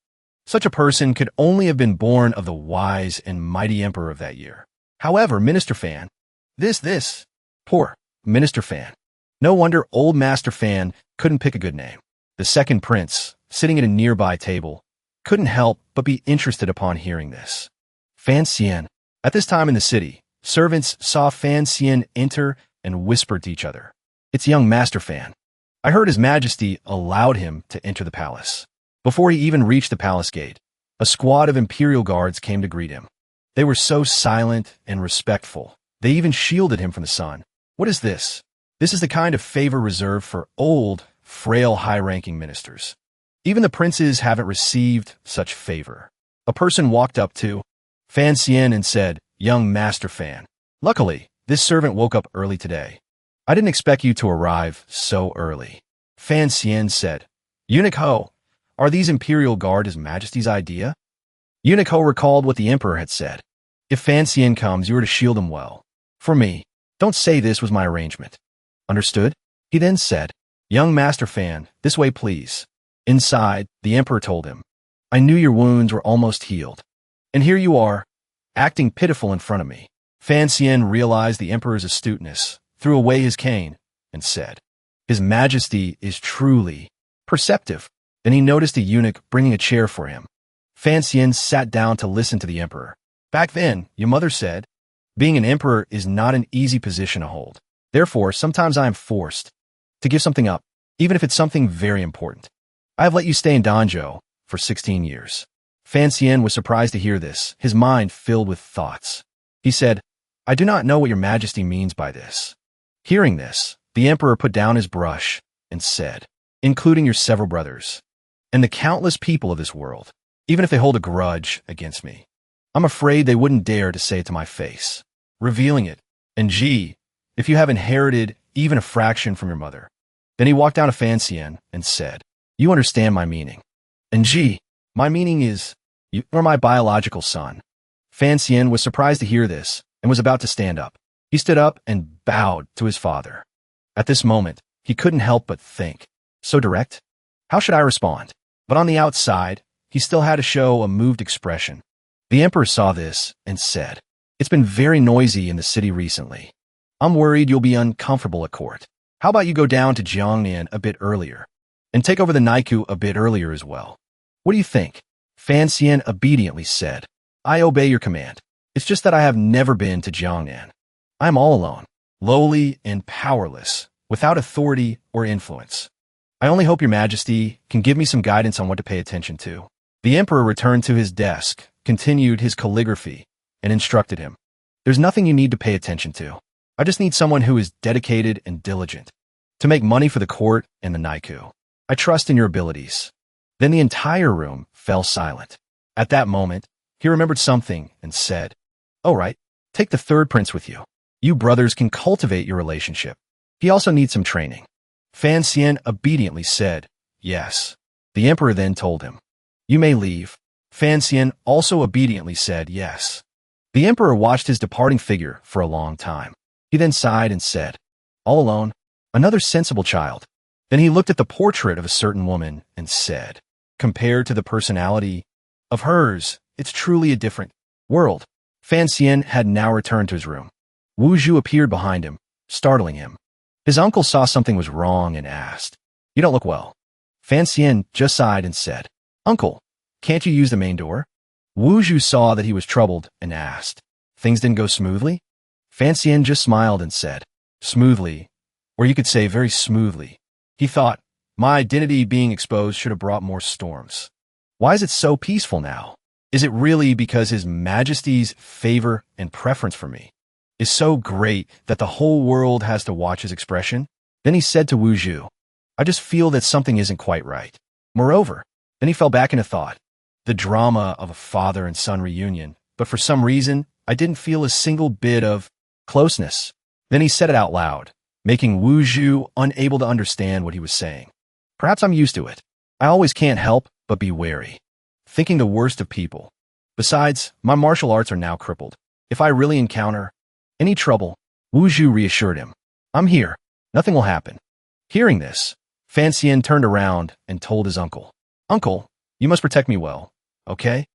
Such a person could only have been born of the wise and mighty emperor of that year. However, Minister Fan, poor Minister Fan. No wonder old Master Fan couldn't pick a good name. The second prince, sitting at a nearby table, couldn't help but be interested upon hearing this. Fan Xian. At this time in the city, servants saw Fan Xian enter and whispered to each other, It's young Master Fan. I heard His Majesty allowed him to enter the palace. Before he even reached the palace gate, a squad of Imperial Guards came to greet him. They were so silent and respectful. They even shielded him from the sun. What is this? This is the kind of favor reserved for old, frail, high-ranking ministers. Even the princes haven't received such favor. A person walked up to Fan Xian and said, Young Master Fan. Luckily, this servant woke up early today. I didn't expect you to arrive so early. Fan Xian said, Eunuch Ho, are these Imperial Guard His Majesty's idea? Eunuch Ho recalled what the Emperor had said. If Fan Xian comes, you are to shield him well. For me, don't say this was my arrangement. Understood? He then said, Young Master Fan, this way please. Inside, the Emperor told him, I knew your wounds were almost healed. And here you are, acting pitiful in front of me. Fan Xian realized the Emperor's astuteness, threw away his cane, and said, His Majesty is truly perceptive. Then he noticed a eunuch bringing a chair for him. Fan Xian sat down to listen to the Emperor. Back then, your mother said, being an emperor is not an easy position to hold. Therefore, sometimes I am forced to give something up, even if it's something very important. I have let you stay in Danjo for 16 years. Fan Xian was surprised to hear this, his mind filled with thoughts. He said, I do not know what your Majesty means by this. Hearing this, the Emperor put down his brush and said, Including your several brothers, and the countless people of this world, even if they hold a grudge against me, I'm afraid they wouldn't dare to say it to my face, revealing it. And gee, if you have inherited even a fraction from your mother. Then he walked down to Fan Xian and said, You understand my meaning. And gee, my meaning is, you are my biological son. Fan Xian was surprised to hear this and was about to stand up. He stood up and bowed to his father. At this moment, he couldn't help but think, so direct? How should I respond? But on the outside, he still had to show a moved expression. The Emperor saw this and said, It's been very noisy in the city recently. I'm worried you'll be uncomfortable at court. How about you go down to Jiangnan a bit earlier and take over the Naiku a bit earlier as well? What do you think? Xian obediently said, I obey your command. It's just that I have never been to Jiangnan. I am all alone, lowly and powerless, without authority or influence. I only hope your majesty can give me some guidance on what to pay attention to. The emperor returned to his desk, continued his calligraphy, and instructed him. There's nothing you need to pay attention to. I just need someone who is dedicated and diligent to make money for the court and the Naiku. I trust in your abilities. Then the entire room fell silent. At that moment, he remembered something and said, All right, take the third prince with you. You brothers can cultivate your relationship. He also needs some training. Xian obediently said, Yes. The emperor then told him, You may leave. Xian also obediently said, Yes. The emperor watched his departing figure for a long time. He then sighed and said, All alone, another sensible child. Then he looked at the portrait of a certain woman and said, Compared to the personality of hers, it's truly a different world. Xian had now returned to his room. Wuhu appeared behind him, startling him. His uncle saw something was wrong and asked, You don't look well. Xian just sighed and said, Uncle, can't you use the main door? Wuhu saw that he was troubled and asked, Things didn't go smoothly? Xian just smiled and said, Smoothly, or you could say very smoothly. He thought, My identity being exposed should have brought more storms. Why is it so peaceful now? Is it really because His Majesty's favor and preference for me is so great that the whole world has to watch his expression? Then he said to Wuhu, I just feel that something isn't quite right. Moreover, then he fell back into thought. The drama of a father and son reunion, but for some reason, I didn't feel a single bit of closeness. Then he said it out loud, making Wuhu unable to understand what he was saying. Perhaps I'm used to it. I always can't help but be wary, thinking the worst of people. Besides, my martial arts are now crippled. If I really encounter any trouble, Wuhu reassured him. I'm here. Nothing will happen. Hearing this, Xian turned around and told his uncle, Uncle, you must protect me well, okay?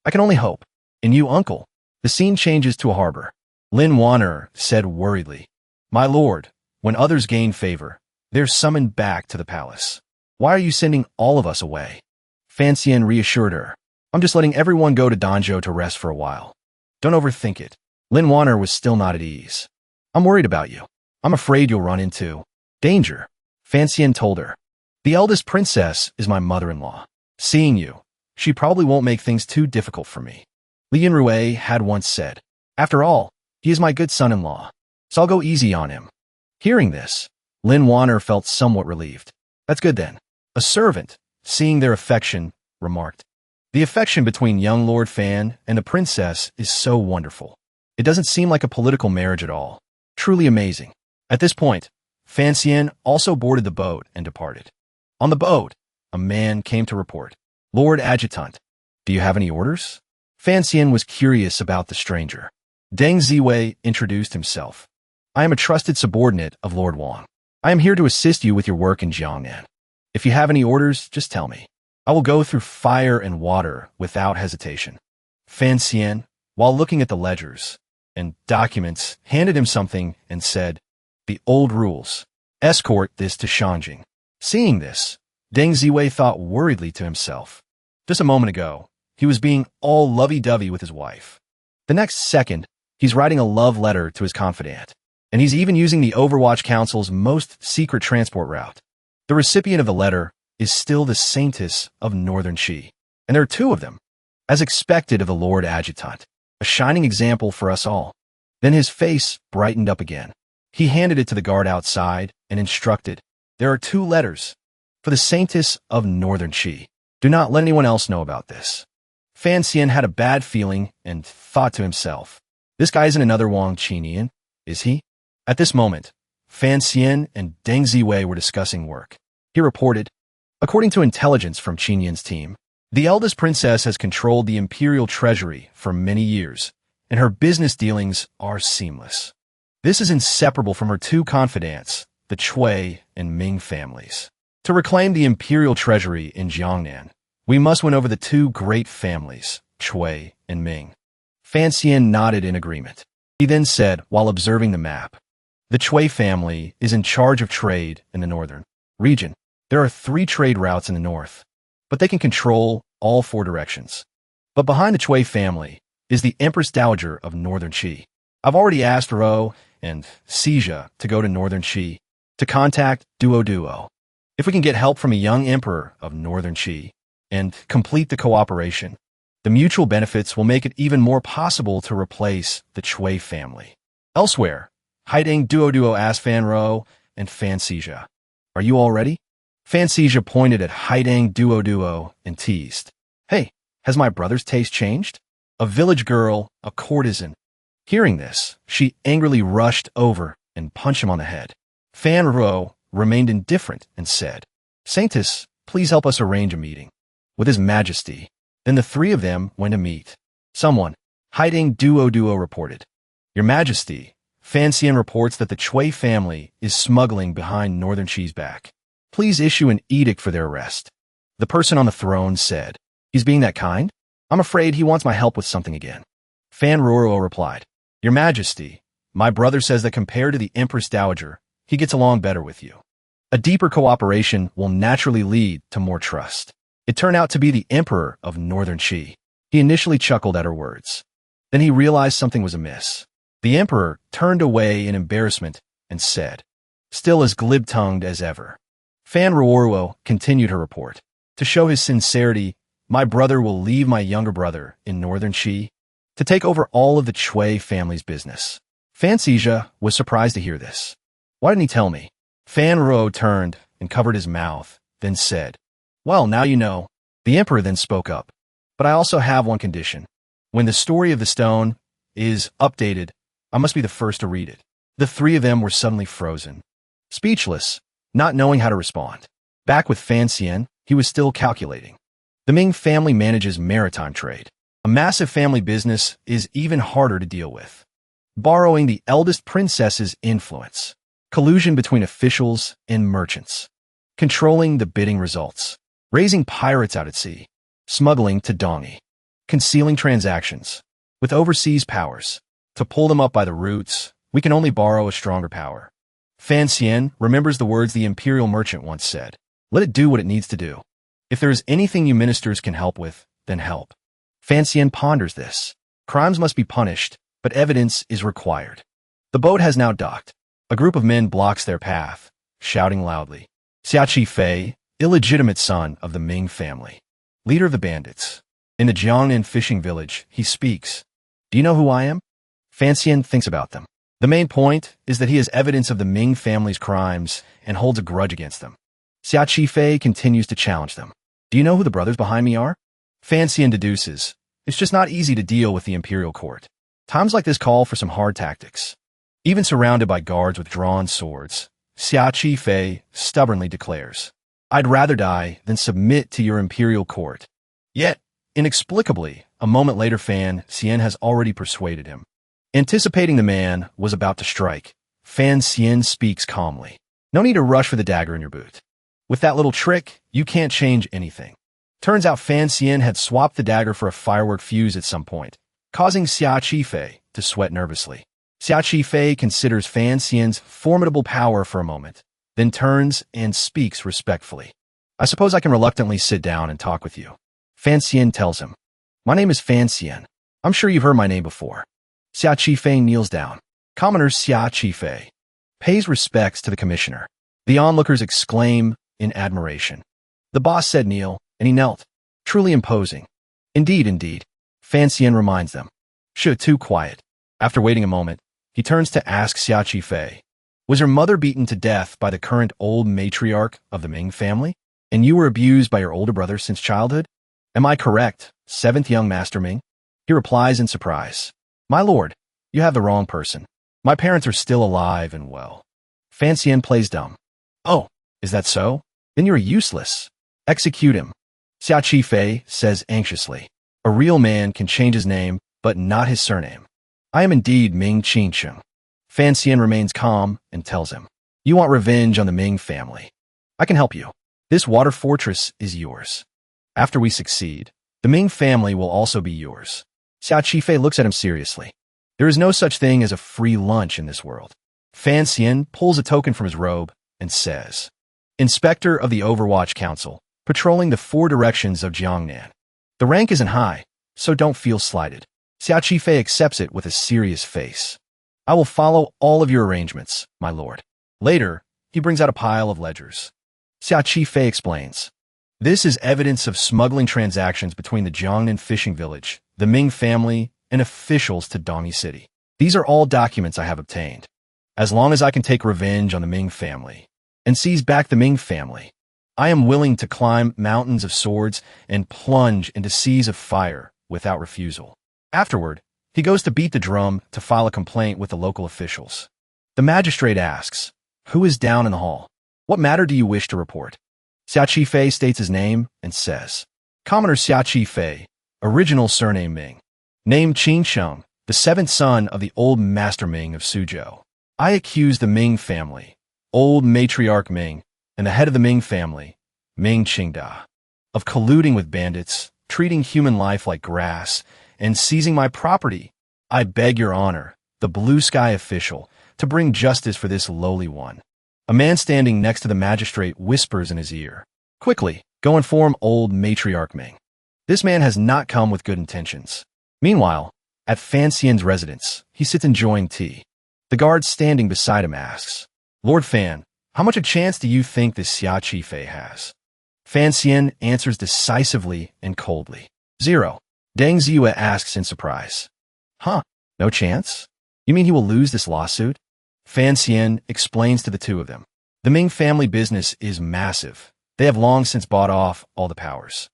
I can only hope. And you, uncle? The scene changes to a harbor. Lin Wanner said worriedly, My lord, when others gain favor, they're summoned back to the palace. Why are you sending all of us away? Xian reassured her, I'm just letting everyone go to Danjo to rest for a while. Don't overthink it. Lin Wanner was still not at ease. I'm worried about you. I'm afraid you'll run into danger. Xian told her, The eldest princess is my mother-in-law. Seeing you, she probably won't make things too difficult for me. Li Yanrui had once said, After all, he is my good son-in-law, so I'll go easy on him. Hearing this, Lin Wanner felt somewhat relieved. That's good then. A servant, seeing their affection, remarked, The affection between young Lord Fan and the princess is so wonderful. It doesn't seem like a political marriage at all. Truly amazing. At this point, Xian also boarded the boat and departed. On the boat, a man came to report, Lord Adjutant, do you have any orders? Xian was curious about the stranger. Deng Ziwei introduced himself. I am a trusted subordinate of Lord Wang. I am here to assist you with your work in Jiangnan. If you have any orders, just tell me. I will go through fire and water without hesitation. Xian, while looking at the ledgers and documents, handed him something and said, The old rules. Escort this to Shanjing. Seeing this, Deng Ziwei thought worriedly to himself. Just a moment ago, he was being all lovey-dovey with his wife. The next second, he's writing a love letter to his confidant, and he's even using the Overwatch Council's most secret transport route. The recipient of the letter is still the Saintess of Northern Qi, and there are two of them, as expected of the Lord Adjutant, a shining example for us all. Then his face brightened up again. He handed it to the guard outside and instructed, There are two letters for the Saintess of Northern Qi. Do not let anyone else know about this. Xian had a bad feeling and thought to himself, This guy isn't another Wang Qinian, is he? At this moment, Xian and Deng Ziwei were discussing work. He reported, According to intelligence from Qinian's team, the eldest princess has controlled the imperial treasury for many years, and her business dealings are seamless. This is inseparable from her two confidants, the Chui and Ming families. To reclaim the imperial treasury in Jiangnan, we must win over the two great families, Chui and Ming. Xian nodded in agreement. He then said, while observing the map, The Chui family is in charge of trade in the northern region. There are 3 trade routes in the north, but they can control all four directions. But behind the Chui family is the Empress Dowager of Northern Qi. I've already asked Ro and Fay Jia to go to Northern Qi to contact Duo. If we can get help from a young emperor of Northern Qi and complete the cooperation, the mutual benefits will make it even more possible to replace the Chui family. Elsewhere, Haiding Duo asked Fan Ro and Fay Jia, "Are you all ready?" Fay Jia pointed at Haiding Duo and teased, "Hey, has my brother's taste changed?" A village girl, a courtesan. Hearing this, she angrily rushed over and punched him on the head. Fan Ro remained indifferent and said, "Saintus, please help us arrange a meeting with His Majesty." Then the three of them went to meet someone. Haiding Duo reported, "Your Majesty, Fancian reports that the Chui family is smuggling behind Northern Qi's back. Please issue an edict for their arrest." The person on the throne said, "He's being that kind? I'm afraid he wants my help with something again." Fan Roro replied, "Your Majesty, my brother says that compared to the Empress Dowager, he gets along better with you. A deeper cooperation will naturally lead to more trust." It turned out to be the Emperor of Northern Qi. He initially chuckled at her words. Then he realized something was amiss. The Emperor turned away in embarrassment and said, still as glib-tongued as ever. Fan Roro continued her report. To show his sincerity, my brother will leave my younger brother in Northern Qi to take over all of the Chui family's business. Fay Jia was surprised to hear this. Why didn't he tell me? Fan Roro turned and covered his mouth, then said, "Well, now you know." The Emperor then spoke up. "But I also have one condition. When the story of the stone is updated, I must be the first to read it." The three of them were suddenly frozen, speechless, not knowing how to respond. Back with Fancian, he was still calculating. The Ming family manages maritime trade. A massive family business is even harder to deal with. Borrowing the eldest princess's influence. Collusion between officials and merchants. Controlling the bidding results. Raising pirates out at sea. Smuggling to Dongi. Concealing transactions. With overseas powers. To pull them up by the roots, we can only borrow a stronger power. Fancian remembers the words the imperial merchant once said. Let it do what it needs to do. If there is anything you ministers can help with, then help. Fancian ponders this. Crimes must be punished, but evidence is required. The boat has now docked. A group of men blocks their path, shouting loudly. Xiaqi Fei, illegitimate son of the Ming family. Leader of the bandits. In the Jiangnan fishing village, he speaks. Do you know who I am? Fancian thinks about them. The main point is that he has evidence of the Ming family's crimes and holds a grudge against them. Xiaqi Fei continues to challenge them. Do you know who the brothers behind me are? Fancian deduces. It's just not easy to deal with the imperial court. Times like this call for some hard tactics. Even surrounded by guards with drawn swords, Xiaqi Fei stubbornly declares, I'd rather die than submit to your imperial court. Yet, inexplicably, a moment later Fancian has already persuaded him. Anticipating the man was about to strike, Fancian speaks calmly. No need to rush for the dagger in your boot. With that little trick, you can't change anything. Turns out Fancian had swapped the dagger for a firework fuse at some point, causing Xiaqi Fei to sweat nervously. Xiaqi Fei considers Fancian's formidable power for a moment, then turns and speaks respectfully. I suppose I can reluctantly sit down and talk with you. Fancian tells him, My name is Fancian. I'm sure you've heard my name before. Xiaqi Fei kneels down. Commoner Xiaqi Fei pays respects to the commissioner. The onlookers exclaim in admiration. The boss said kneel, and he knelt, truly imposing. Indeed, Fancian reminds them. Too quiet. After waiting a moment, he turns to ask Xiaqi Fei, was your mother beaten to death by the current old matriarch of the Ming family, and you were abused by your older brother since childhood? Am I correct, seventh young master Ming? He replies in surprise. My lord, you have the wrong person. My parents are still alive and well. Fancian plays dumb. Oh, is that so? Then you're useless. Execute him. Xiaqi Fei says anxiously. A real man can change his name, but not his surname. I am indeed Ming Qingsheng. Fancian remains calm and tells him, You want revenge on the Ming family. I can help you. This water fortress is yours. After we succeed, the Ming family will also be yours. Xiaqi Fei looks at him seriously. There is no such thing as a free lunch in this world. Fancian pulls a token from his robe and says, Inspector of the Overwatch Council, patrolling the 4 directions of Jiangnan. The rank isn't high, so don't feel slighted. Xia Fei accepts it with a serious face. I will follow all of your arrangements, my lord. Later, he brings out a pile of ledgers. Xia Fei explains. This is evidence of smuggling transactions between the Jiangnan fishing village, the Ming family, and officials to Dongyi City. These are all documents I have obtained. As long as I can take revenge on the Ming family and seize back the Ming family, I am willing to climb mountains of swords and plunge into seas of fire without refusal. Afterward, he goes to beat the drum to file a complaint with the local officials. The magistrate asks, "Who is down in the hall? What matter do you wish to report?" Xia Fei states his name and says, "Commoner Xia Fei, original surname Ming. Name Qin Sheng, the seventh son of the old master Ming of Suzhou. I accuse the Ming family, old matriarch Ming, and the head of the Ming family, Ming Qingda, of colluding with bandits, treating human life like grass, and seizing my property. I beg your honor, the blue sky official, to bring justice for this lowly one." A man standing next to the magistrate whispers in his ear, "Quickly, go inform old matriarch Ming." This man has not come with good intentions. Meanwhile, at Fan Xian's residence, he sits enjoying tea. The guard standing beside him asks, "Lord Fan, how much a chance do you think this Xia Fei has?" Fan Xian answers decisively and coldly. 0. Deng Ziyue asks in surprise, "Huh, no chance? You mean he will lose this lawsuit?" Fan Xian explains to the two of them. The Ming family business is massive. They have long since bought off all the powers.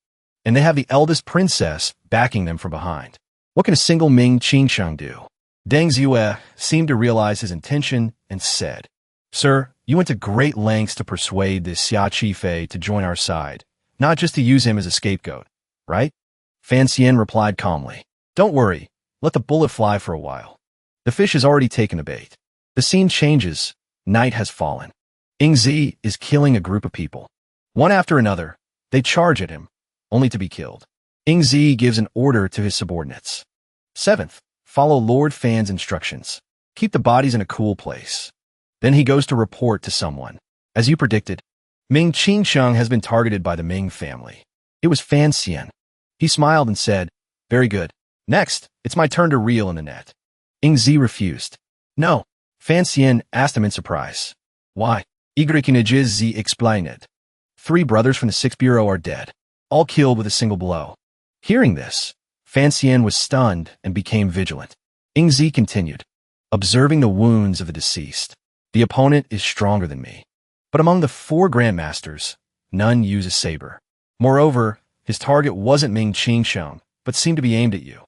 And they have the eldest princess backing them from behind. What can a single Ming Qingsheng do? Deng Ziyue seemed to realize his intention and said, "Sir, you went to great lengths to persuade this Xia Fei to join our side, not just to use him as a scapegoat, right?" Fan Xian replied calmly, "Don't worry, let the bullet fly for a while. The fish has already taken the bait." The scene changes. Night has fallen. Ingzi is killing a group of people. One after another, they charge at him, only to be killed. Ingzi gives an order to his subordinates. 7th, follow Lord Fan's instructions. Keep the bodies in a cool place. Then he goes to report to someone. As you predicted, Ming Qingsheng has been targeted by the Ming family. It was Fan Xian. He smiled and said, "Very good. Next, it's my turn to reel in the net." Ingzi refused. "No." Fan Xian asked him in surprise. "Why?" Illegitimate explained. 3 brothers from the 6th Bureau are dead, all killed with a single blow. Hearing this, Fan Xian was stunned and became vigilant. Ingzi continued, "Observing the wounds of the deceased, the opponent is stronger than me. But among the 4 grandmasters, none use a saber. Moreover, his target wasn't Ming Qingsheng, but seemed to be aimed at you.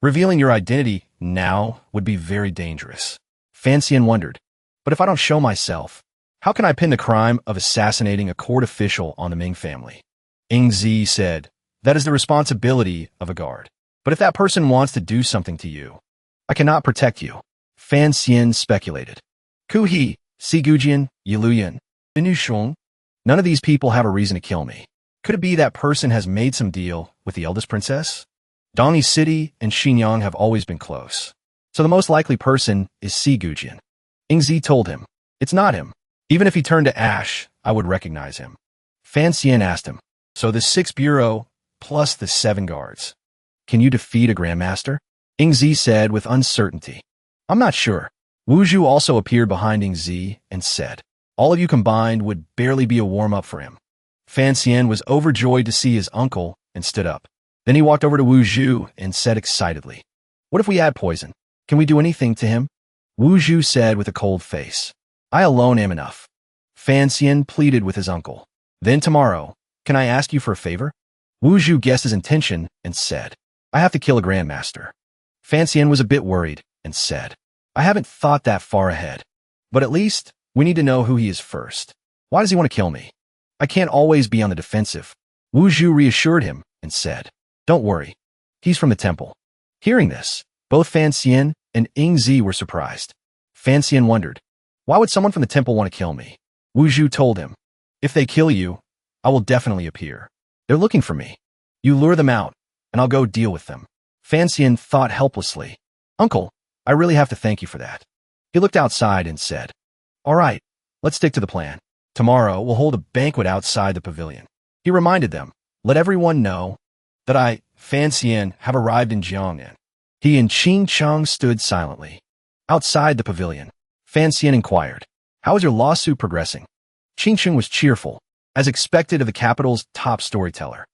Revealing your identity now would be very dangerous." Fan Xian wondered, "But if I don't show myself, how can I pin the crime of assassinating a court official on the Ming family?" Ingzi said, "That is the responsibility of a guard. But if that person wants to do something to you, I cannot protect you." Fan Xian speculated. "Ku He, Si Gujian, Yiluyan, Inushong. None of these people have a reason to kill me. Could it be that person has made some deal with the eldest princess? Dongyi City and Xinyang have always been close. So the most likely person is Si Gujian." Ingzi told him, "It's not him. Even if he turned to ash, I would recognize him." Fan Xian asked him, "So the 6th Bureau plus the 7 guards. Can you defeat a grandmaster?" Ingzi said with uncertainty, "I'm not sure." Wuhu also appeared behind Ingzi and said, "All of you combined would barely be a warm-up for him." Fan Xian was overjoyed to see his uncle and stood up. Then he walked over to Wuhu and said excitedly, "What if we add poison? Can we do anything to him?" Wuhu said with a cold face, "I alone am enough." Fan Xian pleaded with his uncle, "Then tomorrow, can I ask you for a favor?" Wuhu guessed his intention and said, "I have to kill a grandmaster." Fan Xian was a bit worried and said, "I haven't thought that far ahead. But at least, we need to know who he is first. Why does he want to kill me? I can't always be on the defensive." Wuhu reassured him and said, "Don't worry. He's from the temple." Hearing this, both Fan Xian and Ingzi were surprised. Fan Xian wondered, "Why would someone from the temple want to kill me?" Wuhu told him, "If they kill you, I will definitely appear. They're looking for me. You lure them out, and I'll go deal with them." Fan Xian thought helplessly, "Uncle, I really have to thank you for that." He looked outside and said, "All right, let's stick to the plan. Tomorrow we'll hold a banquet outside the pavilion." He reminded them, "Let everyone know that I fiancee have arrived in Jiangnan. He and Qing Cheng stood silently. Outside the pavilion, fiancee inquired, "How is your lawsuit progressing?" Qing Cheng was cheerful, as expected of the capital's top storyteller.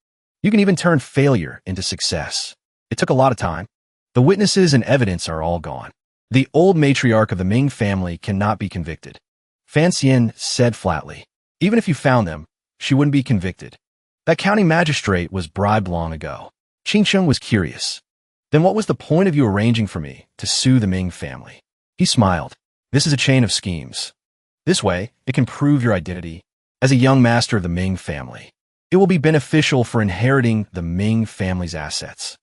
"You can even turn failure into success. It took a lot of time. The witnesses and evidence are all gone. The old matriarch of the Ming family cannot be convicted." Fiancee said flatly, "Even if you found them, she wouldn't be convicted. That county magistrate was bribed long ago." Qing Cheng was curious. "Then what was the point of you arranging for me to sue the Ming family?" He smiled. "This is a chain of schemes. This way, it can prove your identity as a young master of the Ming family. It will be beneficial for inheriting the Ming family's assets."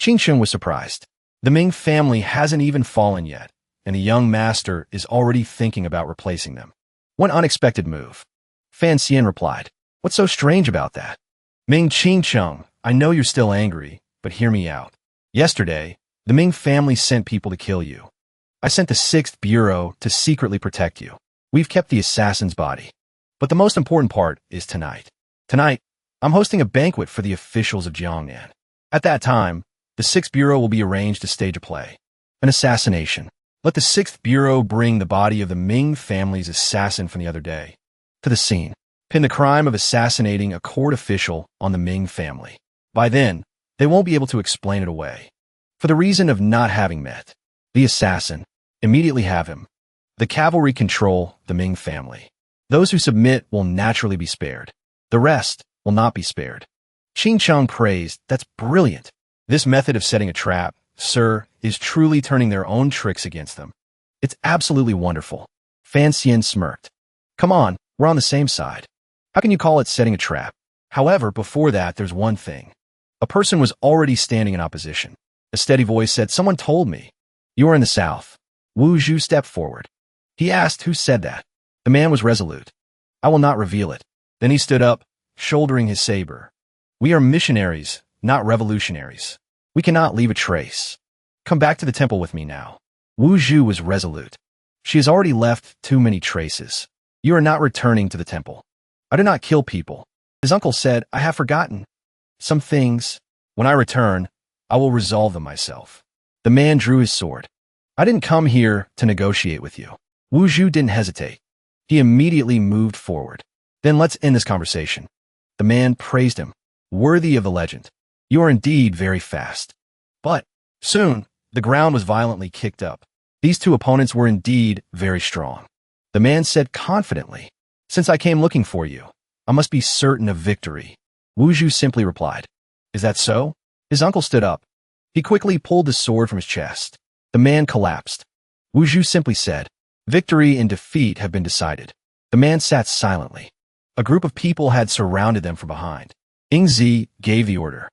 Qing Cheng was surprised. The Ming family hasn't even fallen yet, and the young master is already thinking about replacing them. One unexpected move. Fan Xian replied, "What's so strange about that?" "Ming Qing Cheng, I know you're still angry, but hear me out. Yesterday, the Ming family sent people to kill you. I sent the 6th Bureau to secretly protect you. We've kept the assassin's body. But the most important part is tonight. Tonight, I'm hosting a banquet for the officials of Jiangnan. At that time, the 6th Bureau will be arranged to stage a play. An assassination. Let the 6th Bureau bring the body of the Ming family's assassin from the other day to the scene. Pin the crime of assassinating a court official on the Ming family. By then, they won't be able to explain it away. For the reason of not having met the assassin, immediately have him. The cavalry control the Ming family. Those who submit will naturally be spared. The rest will not be spared." Qing Cheng praised, "That's brilliant. This method of setting a trap, sir, is truly turning their own tricks against them. It's absolutely wonderful." Fan Xian smirked. "Come on, we're on the same side. How can you call it setting a trap? However, before that, there's one thing." A person was already standing in opposition. A steady voice said, "Someone told me. You are in the south." Wuhu stepped forward. He asked who said that. The man was resolute. "I will not reveal it." Then he stood up, shouldering his saber. "We are missionaries, not revolutionaries. We cannot leave a trace. Come back to the temple with me now." Wuhu was resolute. "She has already left too many traces. You are not returning to the temple." "I do not kill people." His uncle said, "I have forgotten some things. When I return, I will resolve them myself." The man drew his sword. "I didn't come here to negotiate with you." Wuhu didn't hesitate. He immediately moved forward. "Then let's end this conversation." The man praised him. "Worthy of the legend. You are indeed very fast." But soon, the ground was violently kicked up. These two opponents were indeed very strong. The man said confidently, "Since I came looking for you, I must be certain of victory." Wuhu simply replied, "Is that so?" His uncle stood up. He quickly pulled the sword from his chest. The man collapsed. Wuhu simply said, "Victory and defeat have been decided." The man sat silently. A group of people had surrounded them from behind. Ingzi gave the order.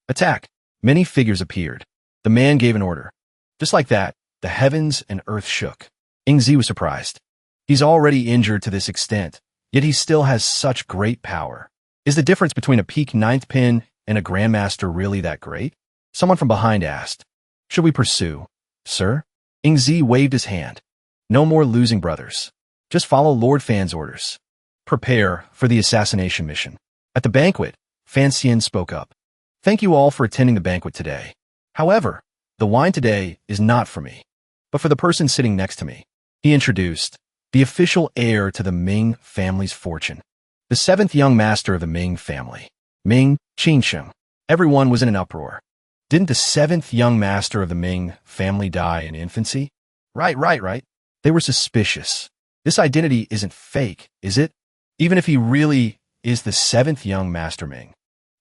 "Attack!" Many figures appeared. The man gave an order. Just like that, the heavens and earth shook. Ingzi was surprised. He's already injured to this extent, yet he still has such great power. Is the difference between a peak 9th pin and a grandmaster really that great? Someone from behind asked, "Should we pursue, sir?" Ingzi waved his hand. "No more losing brothers. Just follow Lord Fan's orders. Prepare for the assassination mission." At the banquet, Fan Xian spoke up. "Thank you all for attending the banquet today. However, the wine today is not for me, but for the person sitting next to me." He introduced the official heir to the Ming family's fortune, the 7th young master of the Ming family, Ming Qingsheng. Everyone was in an uproar. Didn't the 7th young master of the Ming family die in infancy? Right. They were suspicious. This identity isn't fake, is it? Even if he really is the 7th young master Ming.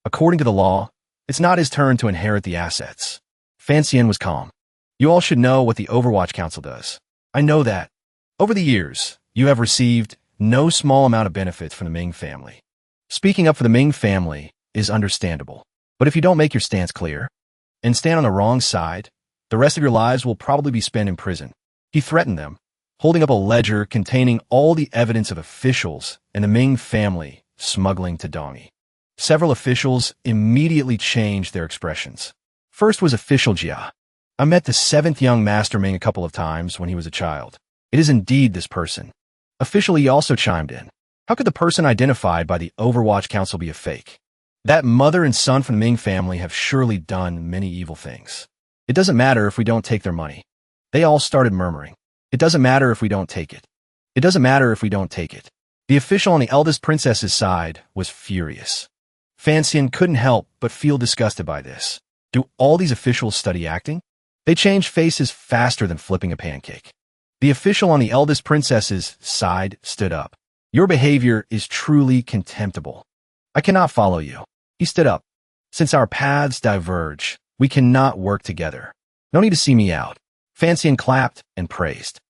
According to the law, it's not his turn to inherit the assets. Fan Xian was calm. "You all should know what the Overwatch Council does. I know that. Over the years, you have received no small amount of benefits from the Ming family. Speaking up for the Ming family is understandable. But if you don't make your stance clear and stand on the wrong side, the rest of your lives will probably be spent in prison." He threatened them, holding up a ledger containing all the evidence of officials and the Ming family smuggling to Dongi. Several officials immediately changed their expressions. First was official Jia. "I met the 7th young master Ming a couple of times when he was a child. It is indeed this person." Official Yi also chimed in. "How could the person identified by the Overwatch Council be a fake?" That mother and son from the Ming family have surely done many evil things. It doesn't matter if we don't take their money. They all started murmuring. It doesn't matter if we don't take it. It doesn't matter if we don't take it. The official on the eldest princess's side was furious. Fiancee couldn't help but feel disgusted by this. Do all these officials study acting? They change faces faster than flipping a pancake. The official on the eldest princess's side stood up. Your behavior is truly contemptible. I cannot follow you. He stood up. Since our paths diverge, we cannot work together. No need to see me out. Fiancee clapped and praised.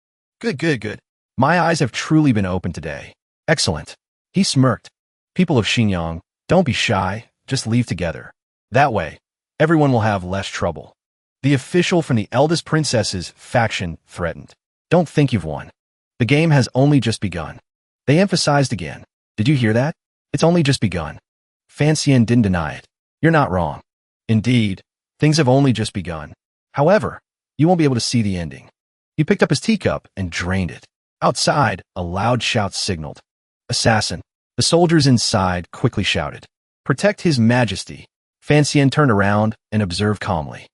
Good. My eyes have truly been opened today. Excellent. He smirked. People of Xinjiang, don't be shy. Just leave together. That way, everyone will have less trouble. The official from the eldest princess's faction threatened. Don't think you've won. The game has only just begun. They emphasized again. Did you hear that? It's only just begun. Fiancee didn't deny it. You're not wrong. Indeed, things have only just begun. However, you won't be able to see the ending. He picked up his teacup and drained it. Outside, a loud shout signaled. Assassin. The soldiers inside quickly shouted. Protect His Majesty. Fiancee turned around and observed calmly.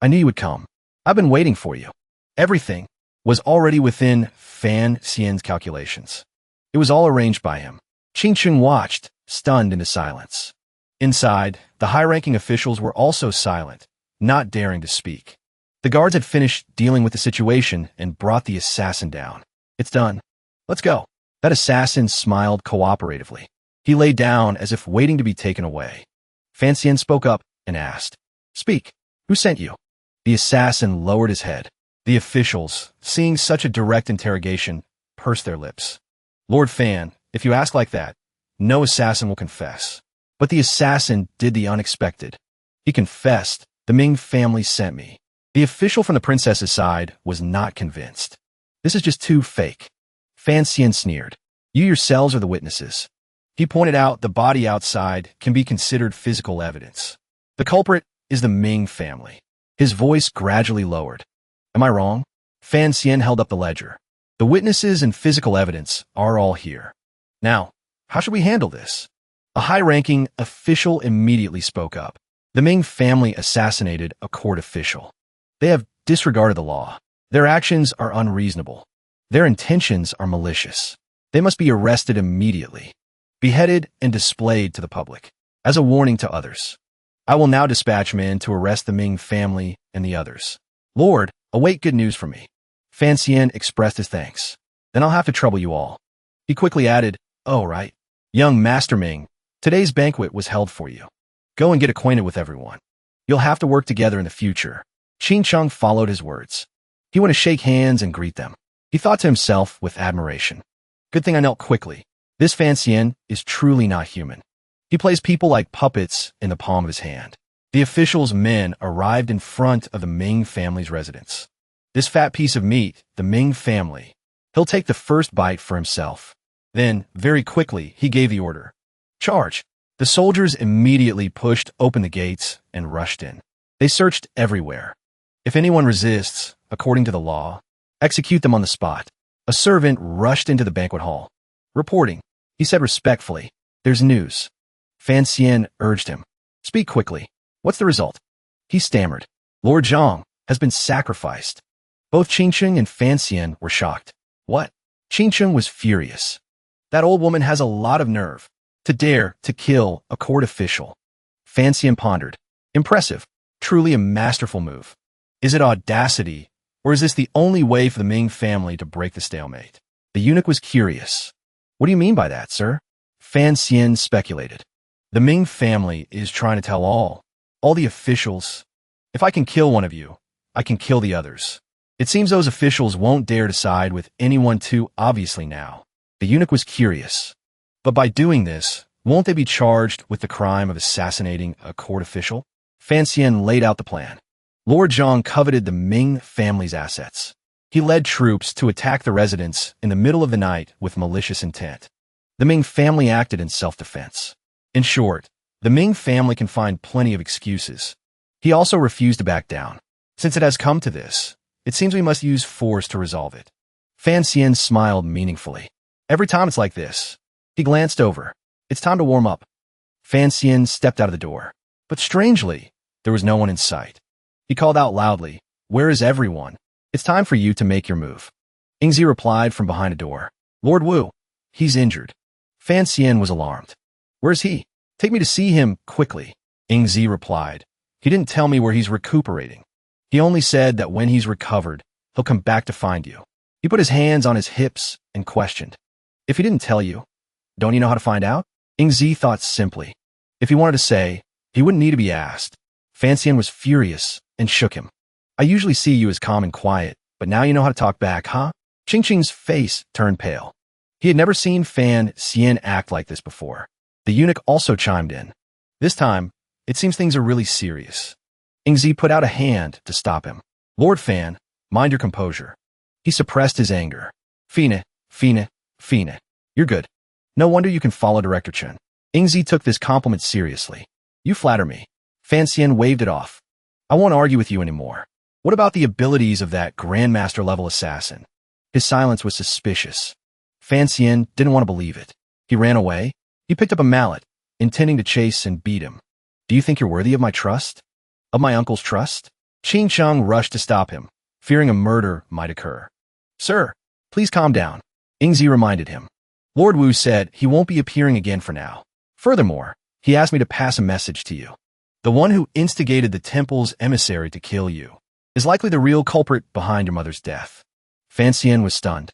I knew you would come. I've been waiting for you. Everything was already within Fance's calculations. It was all arranged by him. Qingqing watched, stunned into silence. Inside, the high-ranking officials were also silent, not daring to speak. The guards had finished dealing with the situation and brought the assassin down. It's done. Let's go. That assassin smiled cooperatively. He lay down as if waiting to be taken away. Fiancee spoke up and asked, Speak. Who sent you? The assassin lowered his head. The officials, seeing such a direct interrogation, pursed their lips. Lord Fan, if you ask like that, no assassin will confess. But the assassin did the unexpected. He confessed, the Ming family sent me. The official from the princess's side was not convinced. This is just too fake. Fiancee sneered. You yourselves are the witnesses. He pointed out the body outside can be considered physical evidence. The culprit is the Ming family. His voice gradually lowered. Am I wrong? Fiancee held up the ledger. The witnesses and physical evidence are all here. Now, how should we handle this? A high-ranking official immediately spoke up. The Ming family assassinated a court official. They have disregarded the law. Their actions are unreasonable. Their intentions are malicious. They must be arrested immediately, beheaded and displayed to the public, as a warning to others. I will now dispatch men to arrest the Ming family and the others. Lord, await good news from me. Fiancee expressed his thanks. Then I'll have to trouble you all. He quickly added, Oh, right. Young Master Ming, today's banquet was held for you. Go and get acquainted with everyone. You'll have to work together in the future. Qingcheng followed his words. He went to shake hands and greet them. He thought to himself with admiration. Good thing I knelt quickly. This Fiancee is truly not human. He plays people like puppets in the palm of his hand. The official's men arrived in front of the Ming family's residence. This fat piece of meat, the Ming family. He'll take the first bite for himself. Then, very quickly, he gave the order. Charge! The soldiers immediately pushed open the gates and rushed in. They searched everywhere. If anyone resists, according to the law, execute them on the spot. A servant rushed into the banquet hall. Reporting, he said respectfully, There's news. Fiancee urged him. Speak quickly. What's the result? He stammered. Lord Zhang has been sacrificed. Both Qingcheng and Fiancee were shocked. What? Qingcheng was furious. That old woman has a lot of nerve. To dare to kill a court official. Fiancee pondered. Impressive. Truly a masterful move. Is it audacity, or is this the only way for the Ming family to break the stalemate? The eunuch was curious. What do you mean by that, sir? Fiancee speculated. The Ming family is trying to tell all the officials. If I can kill one of you, I can kill the others. It seems those officials won't dare to side with anyone too obviously now. The eunuch was curious. But by doing this, won't they be charged with the crime of assassinating a court official? Fiancee laid out the plan. Lord Zhang coveted the Ming family's assets. He led troops to attack the residence in the middle of the night with malicious intent. The Ming family acted in self-defense. In short, the Ming family can find plenty of excuses. He also refused to back down. Since it has come to this, it seems we must use force to resolve it. Fiancee smiled meaningfully. Every time it's like this. He glanced over. It's time to warm up. Fan stepped out of the door. But strangely, there was no one in sight. He called out loudly, "Where is everyone? It's time for you to make your move." Ingzi replied from behind a door, "Lord Wu, he's injured." Fan was alarmed. "Where's he? Take me to see him, quickly." Ingzi replied, "He didn't tell me where he's recuperating. He only said that when he's recovered, he'll come back to find you." He put his hands on his hips and questioned, "If he didn't tell you, don't you know how to find out?" Ingzi thought simply. If he wanted to say, he wouldn't need to be asked. Fan was furious and shook him. "I usually see you as calm and quiet, but now you know how to talk back, huh?" Qing's face turned pale. He had never seen Fan act like this before. The eunuch also chimed in. "This time, it seems things are really serious." Ingzi put out a hand to stop him. "Lord Fan, mind your composure." He suppressed his anger. Fine. You're good. No wonder you can follow Director Chen." Ingzi took this compliment seriously. "You flatter me." Fan waved it off. "I won't argue with you anymore. What about the abilities of that Grandmaster-level assassin?" His silence was suspicious. Fan didn't want to believe it. He ran away. He picked up a mallet, intending to chase and beat him. "Do you think you're worthy of my trust? Of my uncle's trust?" Qing rushed to stop him, fearing a murder might occur. "Sir, please calm down," Ingzi reminded him. "Lord Wu said he won't be appearing again for now. Furthermore, he asked me to pass a message to you. The one who instigated the temple's emissary to kill you is likely the real culprit behind your mother's death." Fan was stunned.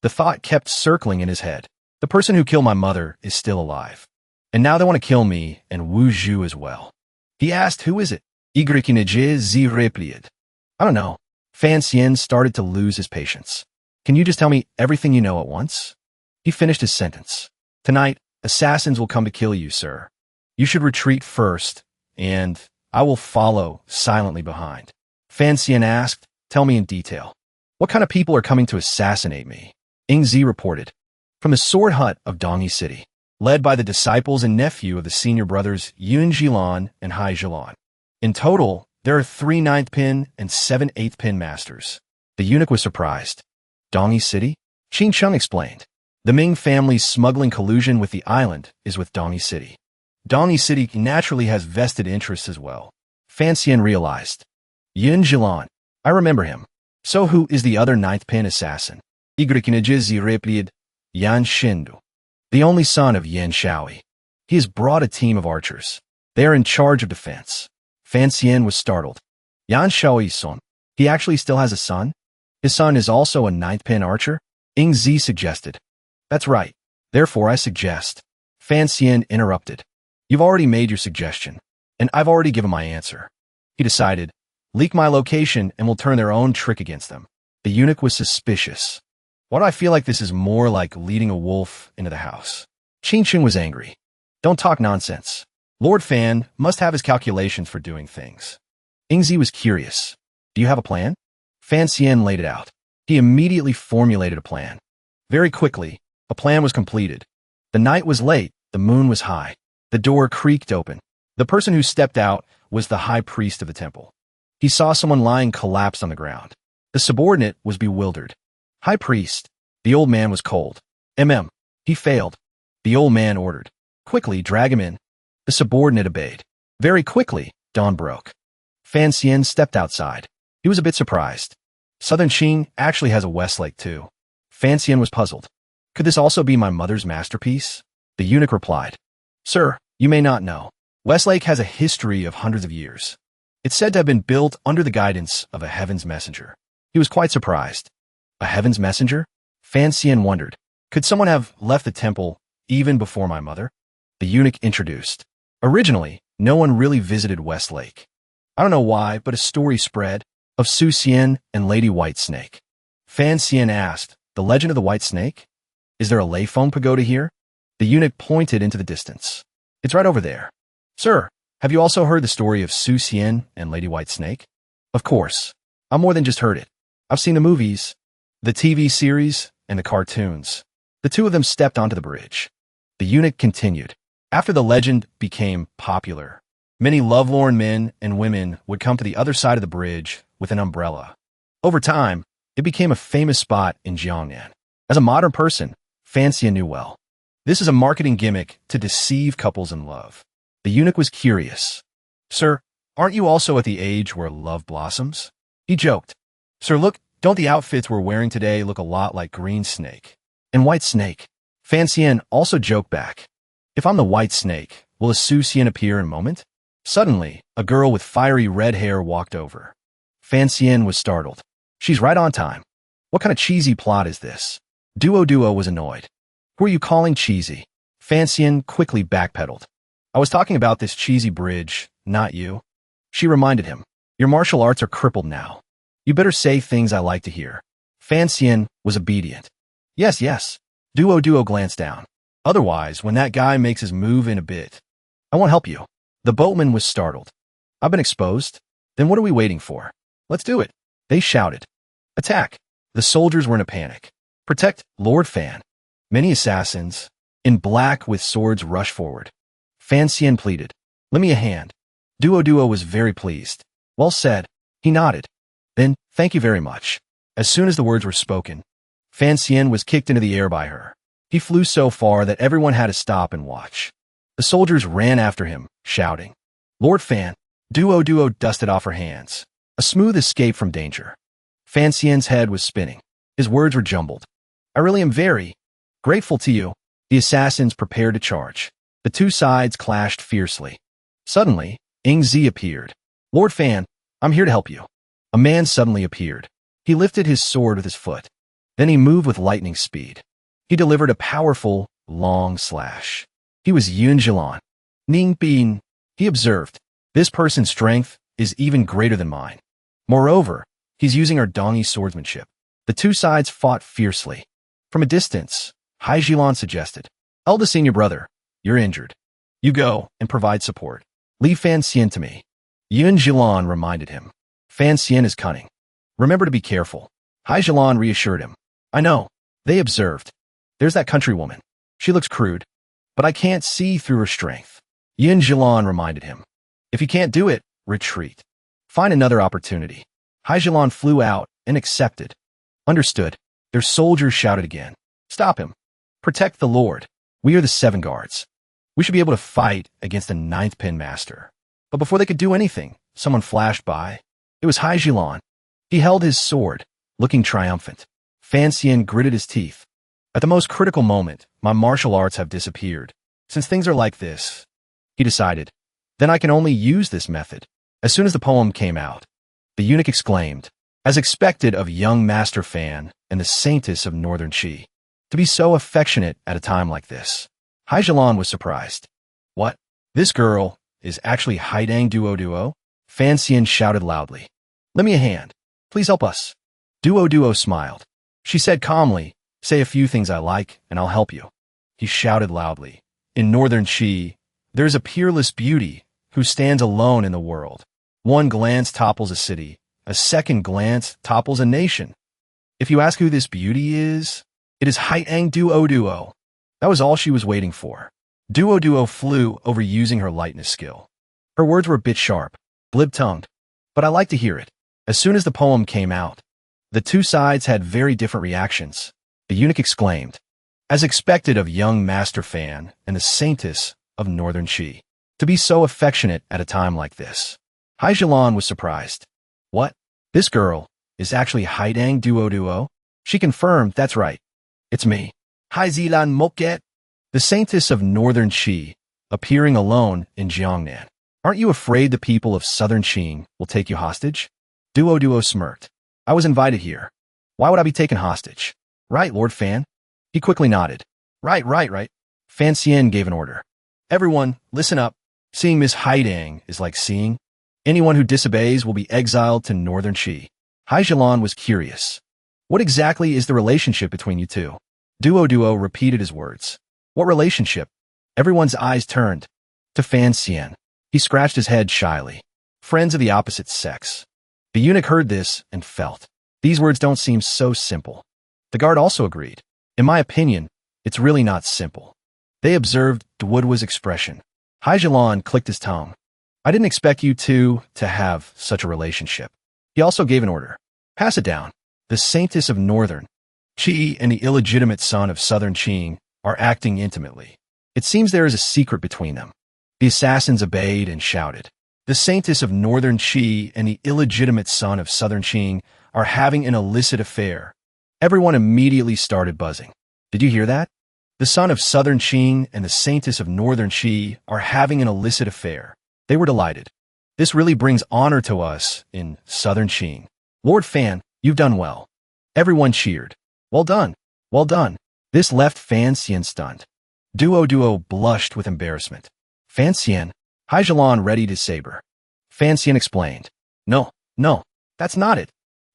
The thought kept circling in his head. The person who killed my mother is still alive. And now they want to kill me and Wu Zhu as well. He asked, "Who is it?" Replied. "I don't know." Fan started to lose his patience. "Can you just tell me everything you know at once?" He finished his sentence. "Tonight, assassins will come to kill you, sir. You should retreat first, and I will follow silently behind." Fan asked, "Tell me in detail. What kind of people are coming to assassinate me?" Ingzi reported. "From the sword hut of Dongyi City, led by the disciples and nephew of the senior brothers Yun Jilan and Hai Jilan. In total, there are 3 9th pin and 7 8th pin masters." The eunuch was surprised. "Dongyi City?" Qing explained. "The Ming family's smuggling collusion with the island is with Dongyi City. Dongyi City naturally has vested interests as well." Fan realized. "Yun Jilan. I remember him. So who is the other 9th pin assassin?" Replied. "Yan Shindu. The only son of Yan Shaoi. He has brought a team of archers. They are in charge of defense." Fan was startled. "Yan Shaoi's son. He actually still has a son? His son is also a 9th pin archer?" Ingzi suggested. "That's right. Therefore, I suggest." Fan interrupted. "You've already made your suggestion, and I've already given my answer." He decided, "Leak my location and we'll turn their own trick against them." The eunuch was suspicious. "Why do I feel like this is more like leading a wolf into the house?" Qing was angry. "Don't talk nonsense. Lord Fan must have his calculations for doing things." Ingzi was curious. "Do you have a plan?" Fan laid it out. He immediately formulated a plan. Very quickly, a plan was completed. The night was late, the moon was high. The door creaked open. The person who stepped out was the high priest of the temple. He saw someone lying collapsed on the ground. The subordinate was bewildered. "High priest." The old man was cold. He failed." The old man ordered. "Quickly, drag him in." The subordinate obeyed. Very quickly, dawn broke. Fan stepped outside. He was a bit surprised. Southern Qing actually has a Westlake too. Fan was puzzled. "Could this also be my mother's masterpiece?" The eunuch replied. "Sir, you may not know. Westlake has a history of hundreds of years. It's said to have been built under the guidance of a heaven's messenger." He was quite surprised. A heaven's messenger? Fan wondered. Could someone have left the temple even before my mother? The eunuch introduced. Originally, no one really visited Westlake. I don't know why, but a story spread of Su Xian and Lady White Snake. Fan asked, "The legend of the White Snake? Is there a Lei Feng pagoda here?" The eunuch pointed into the distance. "It's right over there." "Sir, have you also heard the story of Su Xian and Lady White Snake?" "Of course. I've more than just heard it. I've seen the movies, the TV series, and the cartoons." The two of them stepped onto the bridge. The eunuch continued. After the legend became popular, many lovelorn men and women would come to the other side of the bridge with an umbrella. Over time, it became a famous spot in Jiangnan. As a modern person, Fan knew well. This is a marketing gimmick to deceive couples in love. The eunuch was curious. Sir, aren't you also at the age where love blossoms? He joked. Sir, look, don't the outfits we're wearing today look a lot like Green Snake and White Snake? Fiancee also joked back. If I'm the White Snake, will a Susian appear in a moment? Suddenly, a girl with fiery red hair walked over. Fiancee was startled. She's right on time. What kind of cheesy plot is this? Duo was annoyed. Who are you calling cheesy? Fiancee quickly backpedaled. I was talking about this cheesy bridge, not you. She reminded him. Your martial arts are crippled now. You better say things I like to hear. Fiancee was obedient. Yes, yes. Duo glanced down. Otherwise, when that guy makes his move in a bit, I won't help you. The boatman was startled. I've been exposed? Then what are we waiting for? Let's do it. They shouted. Attack. The soldiers were in a panic. Protect, Lord Fan. Many assassins, in black with swords, rushed forward. Fiancee pleaded. Lend me a hand. Duo was very pleased. Well said. He nodded. Then, thank you very much. As soon as the words were spoken, Fiancee was kicked into the air by her. He flew so far that everyone had to stop and watch. The soldiers ran after him, shouting. Lord Fan. Duo dusted off her hands. A smooth escape from danger. Fiancee's head was spinning. His words were jumbled. I really am very grateful to you. The assassins prepared to charge. The two sides clashed fiercely. Suddenly, Ingzi appeared. Lord Fan, I'm here to help you. A man suddenly appeared. He lifted his sword with his foot. Then he moved with lightning speed. He delivered a powerful, long slash. He was Yun Jilan. Ning Bin, he observed. This person's strength is even greater than mine. Moreover, he's using our dongi swordsmanship. The two sides fought fiercely. From a distance, Hai Jilan suggested, Eldest senior brother, you're injured. You go and provide support. Leave Fiancee to me. Yun Jilan reminded him. Fiancee is cunning. Remember to be careful. Hai Jilan reassured him. I know. They observed. There's that countrywoman. She looks crude, but I can't see through her strength. Yun Jilan reminded him. If you can't do it, retreat. Find another opportunity. Hai Jilan flew out and accepted. Understood. Their soldiers shouted again. Stop him. Protect the Lord. We are the 7 guards. We should be able to fight against the 9th pin master. But before they could do anything, someone flashed by. It was Hai Jilan. He held his sword, looking triumphant. Fiancee gritted his teeth. At the most critical moment, my martial arts have disappeared. Since things are like this, he decided, then I can only use this method. As soon as the poem came out, the eunuch exclaimed, as expected of young Master Fan and the saintess of Northern Qi, to be so affectionate at a time like this. Hai Jilan was surprised. What? This girl is actually Haidang Duo? Fiancee shouted loudly. Lend me a hand. Please help us. Duo smiled. She said calmly, say a few things I like, and I'll help you. He shouted loudly. In Northern Qi, there is a peerless beauty who stands alone in the world. One glance topples a city. A second glance topples a nation. If you ask who this beauty is, it is Haidang Duo. That was all she was waiting for. Duo flew over using her lightness skill. Her words were a bit sharp, glib-tongued, but I like to hear it. As soon as the poem came out, the two sides had very different reactions. The eunuch exclaimed, as expected of young Master Fan and the saintess of Northern Qi, to be so affectionate at a time like this. Hai Jilan was surprised. What? This girl is actually Haidang Duo? She confirmed, that's right. It's me. Hai Zilan Moket, the saintess of Northern Qi, appearing alone in Jiangnan. Aren't you afraid the people of Southern Qing will take you hostage? Duo smirked. I was invited here. Why would I be taken hostage? Right, Lord Fan? He quickly nodded. Right. Fiancee gave an order. Everyone, listen up. Seeing Miss Haidang is like seeing. Anyone who disobeys will be exiled to Northern Qi. Hai Jilan was curious. What exactly is the relationship between you two? Duo repeated his words. What relationship? Everyone's eyes turned to Fiancee. He scratched his head shyly. Friends of the opposite sex. The eunuch heard this and felt. These words don't seem so simple. The guard also agreed. In my opinion, it's really not simple. They observed Duo's expression. Hai Jilan clicked his tongue. I didn't expect you two to have such a relationship. He also gave an order. Pass it down. The saintess of Northern Qi and the illegitimate son of Southern Qing are acting intimately. It seems there is a secret between them. The assassins obeyed and shouted. The saintess of northern Qi and the illegitimate son of southern Qing are having an illicit affair. Everyone immediately started buzzing. Did you hear that? The son of southern Qing and the saintess of northern Qi are having an illicit affair. They were delighted. This really brings honor to us in southern Qing. Lord Fan, you've done well. Everyone cheered. Well done. Well done. This left Fan Xian stunned. Duo blushed with embarrassment. Fan Xian, Haijilan readied his saber. Fan Xian explained. No, that's not it.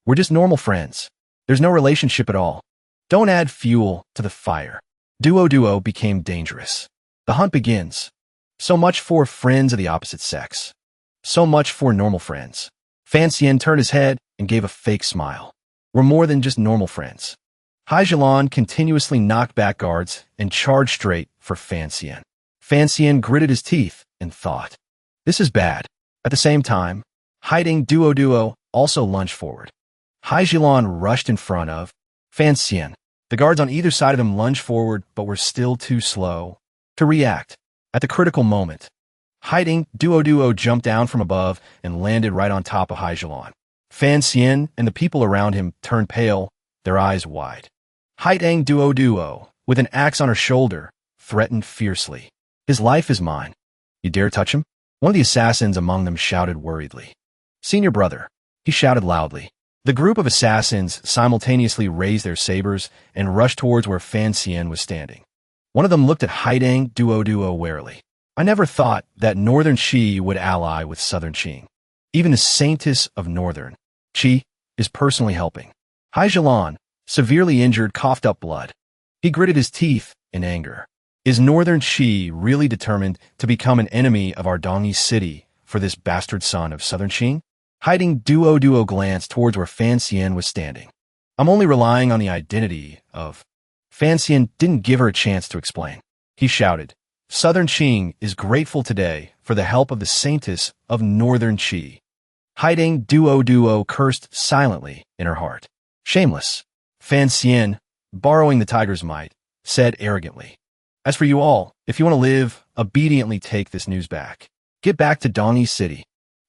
We're just normal friends. There's no relationship at all. Don't add fuel to the fire. Duo became dangerous. The hunt begins. So much for friends of the opposite sex. So much for normal friends. Fan Xian turned his head and gave a fake smile. We're more than just normal friends. Haijilan continuously knocked back guards and charged straight for Fan Xian. Fan Xian gritted his teeth and thought, this is bad. At the same time, hiding Duo also lunged forward. Haijilan rushed in front of Fan Xian. The guards on either side of him lunged forward but were still too slow to react. At the critical moment, hiding Duo jumped down from above and landed right on top of Haijilan. Fan Xian and the people around him turned pale, their eyes wide. Hiding Duo, with an axe on her shoulder, threatened fiercely. His life is mine. You dare touch him? One of the assassins among them shouted worriedly. Senior brother, he shouted loudly. The group of assassins simultaneously raised their sabers and rushed towards where Fan Xian was standing. One of them looked at Hiding Duo warily. I never thought that northern Qi would ally with southern Qing. Even the saintess of northern Qi is personally helping. Haijilan, severely injured, coughed up blood. He gritted his teeth in anger. Is northern Qi really determined to become an enemy of our Dongyi city for this bastard son of southern Qing? Hiding Duo glanced towards where Fan Xian was standing. I'm only relying on the identity of... Fan Xian didn't give her a chance to explain. He shouted, Southern Qing is grateful today for the help of the saintess of northern Qi. Hiding Duo cursed silently in her heart. Shameless. Fan Xian, borrowing the tiger's might, said arrogantly. As for you all, if you want to live, obediently take this news back. Get back to Dongyi City.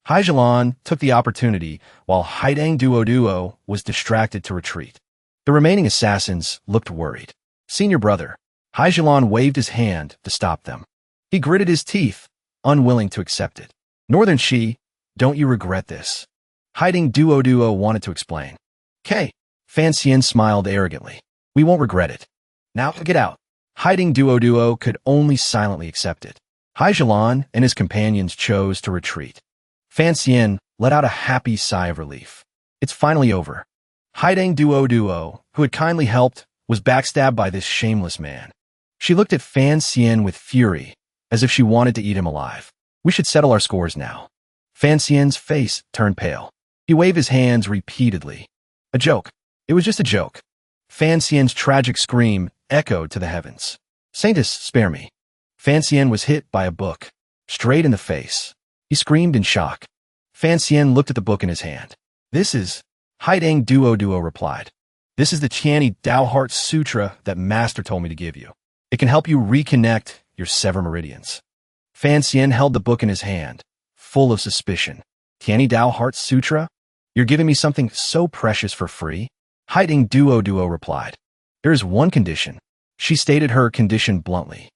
Haijilan took the opportunity while Hiding Duo was distracted to retreat. The remaining assassins looked worried. Senior brother, Haijilan waved his hand to stop them. He gritted his teeth, unwilling to accept it. Northern Qi, don't you regret this? Hiding Duo wanted to explain. K. Fan Xian smiled arrogantly. We won't regret it. Now get out. Hiding Duo could only silently accept it. Haijilan and his companions chose to retreat. Fan Xian let out a happy sigh of relief. It's finally over. Hiding Duo, who had kindly helped, was backstabbed by this shameless man. She looked at Fan Xian with fury, as if she wanted to eat him alive. We should settle our scores now. Fan Xian's face turned pale. He waved his hands repeatedly. A joke. It was just a joke. Fan Xian's tragic scream echoed to the heavens. Saintess, spare me. Fan Xian was hit by a book, straight in the face. He screamed in shock. Fan Xian looked at the book in his hand. This is... Hiding Duo replied. This is the Tianyi Dao Heart Sutra that Master told me to give you. It can help you reconnect your sever meridians. Fan Xian held the book in his hand, full of suspicion. Tianyi Dao Heart Sutra? You're giving me something so precious for free? Hiding Duo replied. There is one condition. She stated her condition bluntly.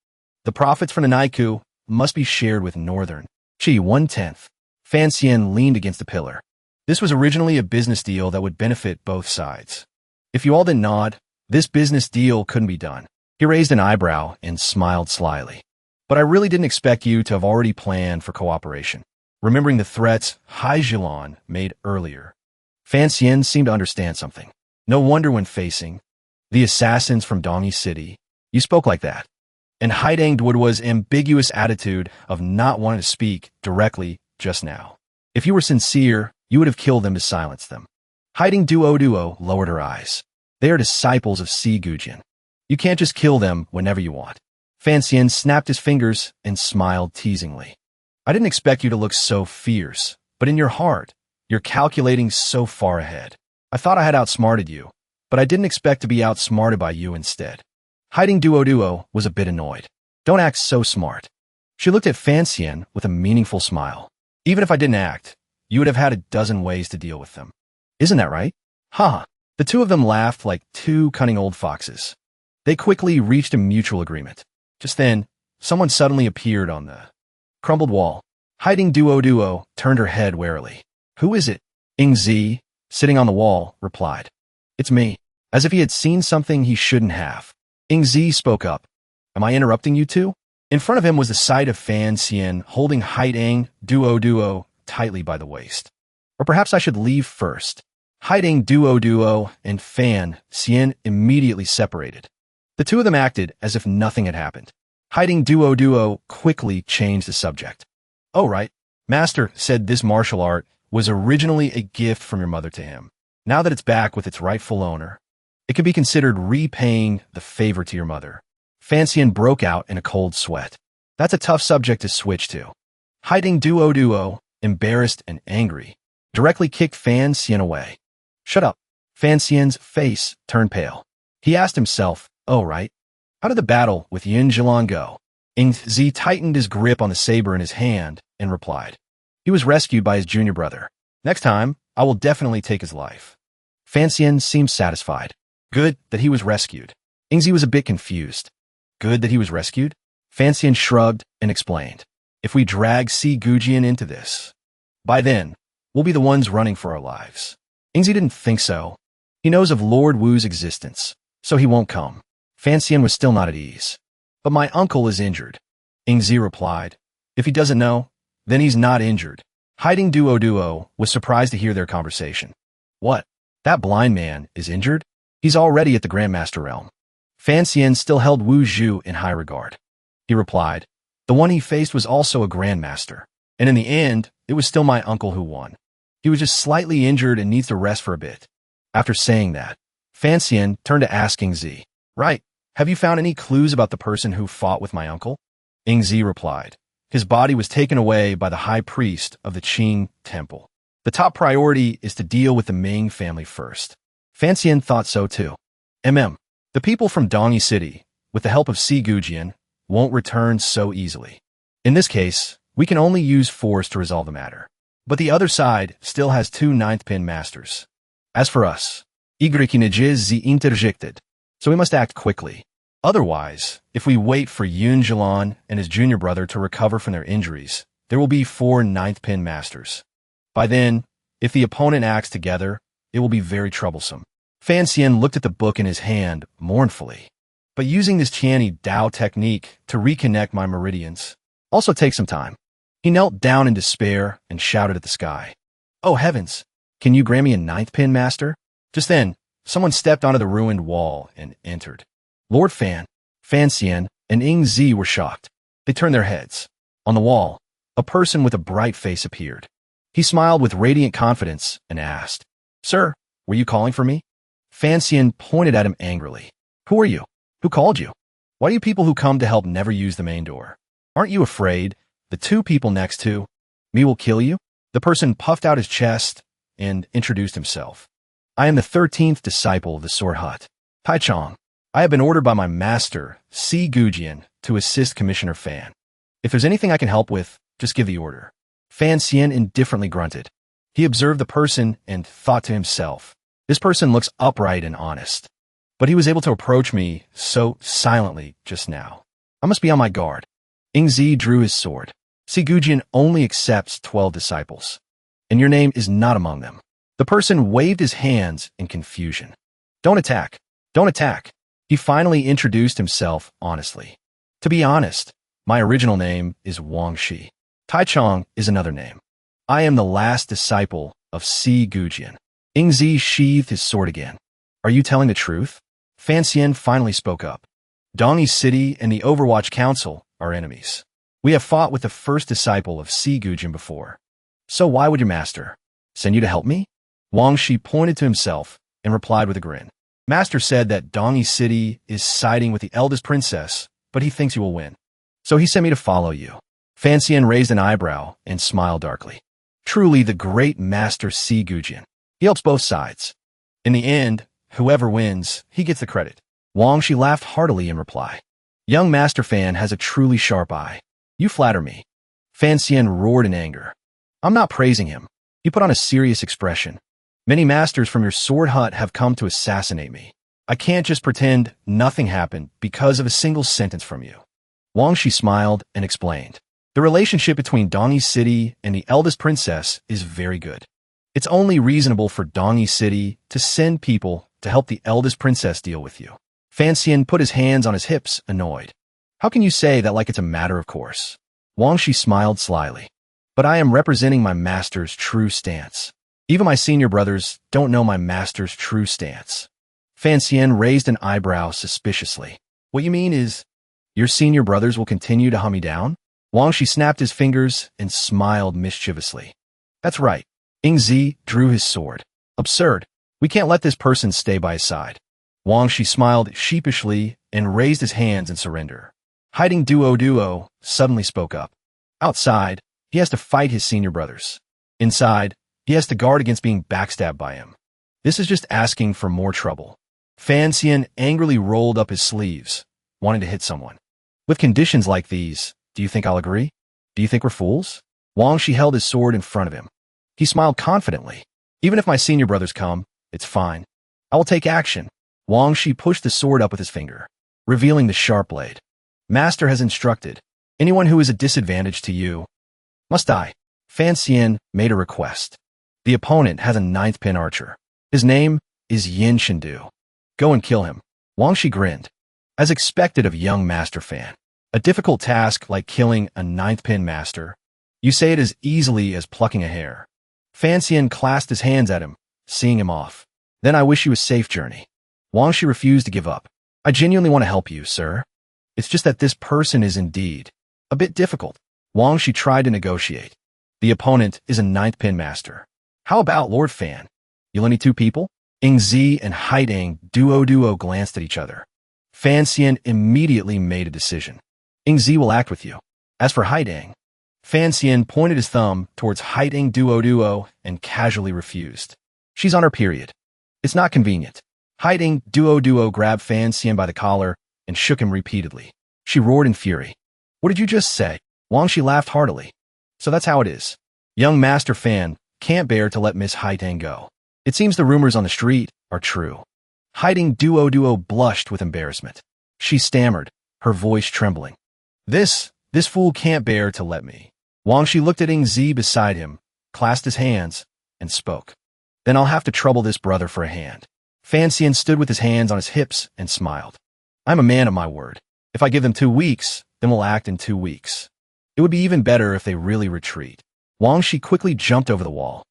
The profits from the Naiku must be shared with Northern Qi 1/10. Fan Xian leaned against a pillar. This was originally a business deal that would benefit both sides. If you all didn't nod, this business deal couldn't be done. He raised an eyebrow and smiled slyly. But I really didn't expect you to have already planned for cooperation. Remembering the threats Haijilan made earlier, Fan Xian seemed to understand something. No wonder when facing the assassins from Dongyi City, you spoke like that. And Hiding Duo's ambiguous attitude of not wanting to speak directly just now. If you were sincere, you would have killed them to silence them. Hiding Duo lowered her eyes. They are disciples of Si Gujin. You can't just kill them whenever you want. Fan Xian snapped his fingers and smiled teasingly. I didn't expect you to look so fierce, but in your heart, you're calculating so far ahead. I thought I had outsmarted you, but I didn't expect to be outsmarted by you instead. Hiding Duo was a bit annoyed. Don't act so smart. She looked at Fan Xian with a meaningful smile. Even if I didn't act, you would have had a dozen ways to deal with them. Isn't that right? Ha! The two of them laughed like two cunning old foxes. They quickly reached a mutual agreement. Just then, someone suddenly appeared on the crumbled wall. Hiding Duo turned her head warily. Who is it? Ingzi, sitting on the wall, replied. It's me. As if he had seen something he shouldn't have. Ingzi spoke up. Am I interrupting you two? In front of him was the sight of Fan Xian holding Hiding Duo tightly by the waist. Or perhaps I should leave first. Hiding Duo and Fan Xian immediately separated. The two of them acted as if nothing had happened. Hiding Duo quickly changed the subject. Oh, right. Master said this martial art was originally a gift from your mother to him. Now that it's back with its rightful owner, it could be considered repaying the favor to your mother. Fan Xian broke out in a cold sweat. That's a tough subject to switch to. Hiding Duo, embarrassed and angry, directly kicked Fan Xian away. Shut up. Fan Xian's face turned pale. He asked himself, oh, right. How did the battle with Yin Zhilan go? Ingzi tightened his grip on the saber in his hand and replied. He was rescued by his junior brother. Next time, I will definitely take his life. Fan Xian seemed satisfied. Good that he was rescued. Ingzi was a bit confused. Good that he was rescued? Fan Xian shrugged and explained. If we drag Si Gujian into this, by then, we'll be the ones running for our lives. Ingzi didn't think so. He knows of Lord Wu's existence, so he won't come. Fan Xian was still not at ease. But my uncle is injured. Ingzi replied. If he doesn't know, then he's not injured. Hiding Duo was surprised to hear their conversation. What? That blind man is injured? He's already at the Grandmaster realm. Fan Xian still held Wu Zhu in high regard. He replied, the one he faced was also a Grandmaster, and in the end, it was still my uncle who won. He was just slightly injured and needs to rest for a bit. After saying that, Fan Xian turned to ask Ingzi, right, have you found any clues about the person who fought with my uncle? Ingzi replied, his body was taken away by the high priest of the Qing temple. The top priority is to deal with the Ming family first. Fan Xian thought so too. The people from Dongyi City, with the help of Si Gujian, won't return so easily. In this case, we can only use force to resolve the matter. But the other side still has two ninth-pin masters. As for us, Illegitimate, so we must act quickly. Otherwise, if we wait for Yun Zhilan and his junior brother to recover from their injuries, there will be 4 ninth-pin masters. By then, if the opponent acts together, it will be very troublesome. Fan Xian looked at the book in his hand mournfully. But using this Qiani Dao technique to reconnect my meridians also takes some time. He knelt down in despair and shouted at the sky. Oh heavens, can you grant me a ninth-pin master? Just then, someone stepped onto the ruined wall and entered. Lord Fan Xian, and Ingzi were shocked. They turned their heads. On the wall, a person with a bright face appeared. He smiled with radiant confidence and asked, Sir, were you calling for me? Fan Xian pointed at him angrily. Who are you? Who called you? Why do you people who come to help never use the main door? Aren't you afraid the two people next to me will kill you? The person puffed out his chest and introduced himself. I am the 13th disciple of the Sword Hut, Taichung. I have been ordered by my master, Si Gujian, to assist Commissioner Fan. If there's anything I can help with, just give the order. Fan Xian indifferently grunted. He observed the person and thought to himself, this person looks upright and honest. But he was able to approach me so silently just now. I must be on my guard. Ingzi drew his sword. Si Gujian only accepts 12 disciples, and your name is not among them. The person waved his hands in confusion. Don't attack. Don't attack. He finally introduced himself honestly. To be honest, my original name is Wang Shi. Taichung is another name. I am the last disciple of Si Gujian. Ingzi sheathed his sword again. Are you telling the truth? Fan Xian finally spoke up. Dongyi City and the Overwatch Council are enemies. We have fought with the first disciple of Si Gujian before. So why would your master send you to help me? Wang Shi pointed to himself and replied with a grin. Master said that Dongyi City is siding with the eldest princess, but he thinks you will win. So he sent me to follow you. Fan Xian raised an eyebrow and smiled darkly. Truly the great master Si Gujian. He helps both sides. In the end, whoever wins, he gets the credit. Wang Shi laughed heartily in reply. Young Master Fan has a truly sharp eye. You flatter me. Fan Xian roared in anger. I'm not praising him. He put on a serious expression. Many masters from your sword hut have come to assassinate me. I can't just pretend nothing happened because of a single sentence from you. Wang Shi smiled and explained. The relationship between Dongyi City and the eldest princess is very good. It's only reasonable for Dongyi City to send people to help the eldest princess deal with you. Fan Xian put his hands on his hips, annoyed. How can you say that like it's a matter of course? Wang Shi smiled slyly. But I am representing my master's true stance. Even my senior brothers don't know my master's true stance. Fan Xian raised an eyebrow suspiciously. What you mean is, your senior brothers will continue to hunt me down? Wang Shi snapped his fingers and smiled mischievously. That's right. Ingzi drew his sword. Absurd. We can't let this person stay by his side. Wang Shi smiled sheepishly and raised his hands in surrender. Hiding Duo suddenly spoke up. Outside, he has to fight his senior brothers. Inside, he has to guard against being backstabbed by him. This is just asking for more trouble. Fan Xian angrily rolled up his sleeves, wanting to hit someone. With conditions like these, do you think I'll agree? Do you think we're fools? Wang Shi held his sword in front of him. He smiled confidently. Even if my senior brothers come, it's fine. I will take action. Wang Shi pushed the sword up with his finger, revealing the sharp blade. Master has instructed. Anyone who is a disadvantage to you must die. Fan Xian made a request. The opponent has a 9th pin archer. His name is Yin Shindu. Go and kill him. Wang Shi grinned. As expected of young Master Fan, a difficult task like killing a 9th pin master. You say it as easily as plucking a hair. Fan Xian clasped his hands at him, seeing him off. Then I wish you a safe journey. Wang Shi refused to give up. I genuinely want to help you, sir. It's just that this person is indeed a bit difficult. Wang Shi tried to negotiate. The opponent is a 9th pin master. How about Lord Fan? You'll need 2 people? Ingzi and Haidang Duo glanced at each other. Fan Xian immediately made a decision. Ingzi will act with you. As for Haidang, Fan Xian pointed his thumb towards Haidang Duo and casually refused. She's on her period. It's not convenient. Haidang Duo grabbed Fan Xian by the collar and shook him repeatedly. She roared in fury. What did you just say? Wang Shi laughed heartily. So that's how it is. Young Master Fan can't bear to let Miss Haidang go. It seems the rumors on the street are true. Haidang Duo blushed with embarrassment. She stammered, her voice trembling. This fool can't bear to let me. Wang Shi looked at Ingzi beside him, clasped his hands, and spoke. Then I'll have to trouble this brother for a hand. Fan Xian stood with his hands on his hips and smiled. I'm a man of my word. If I give them 2 weeks, then we'll act in 2 weeks. It would be even better if they really retreat. Wang Shi quickly jumped over the wall.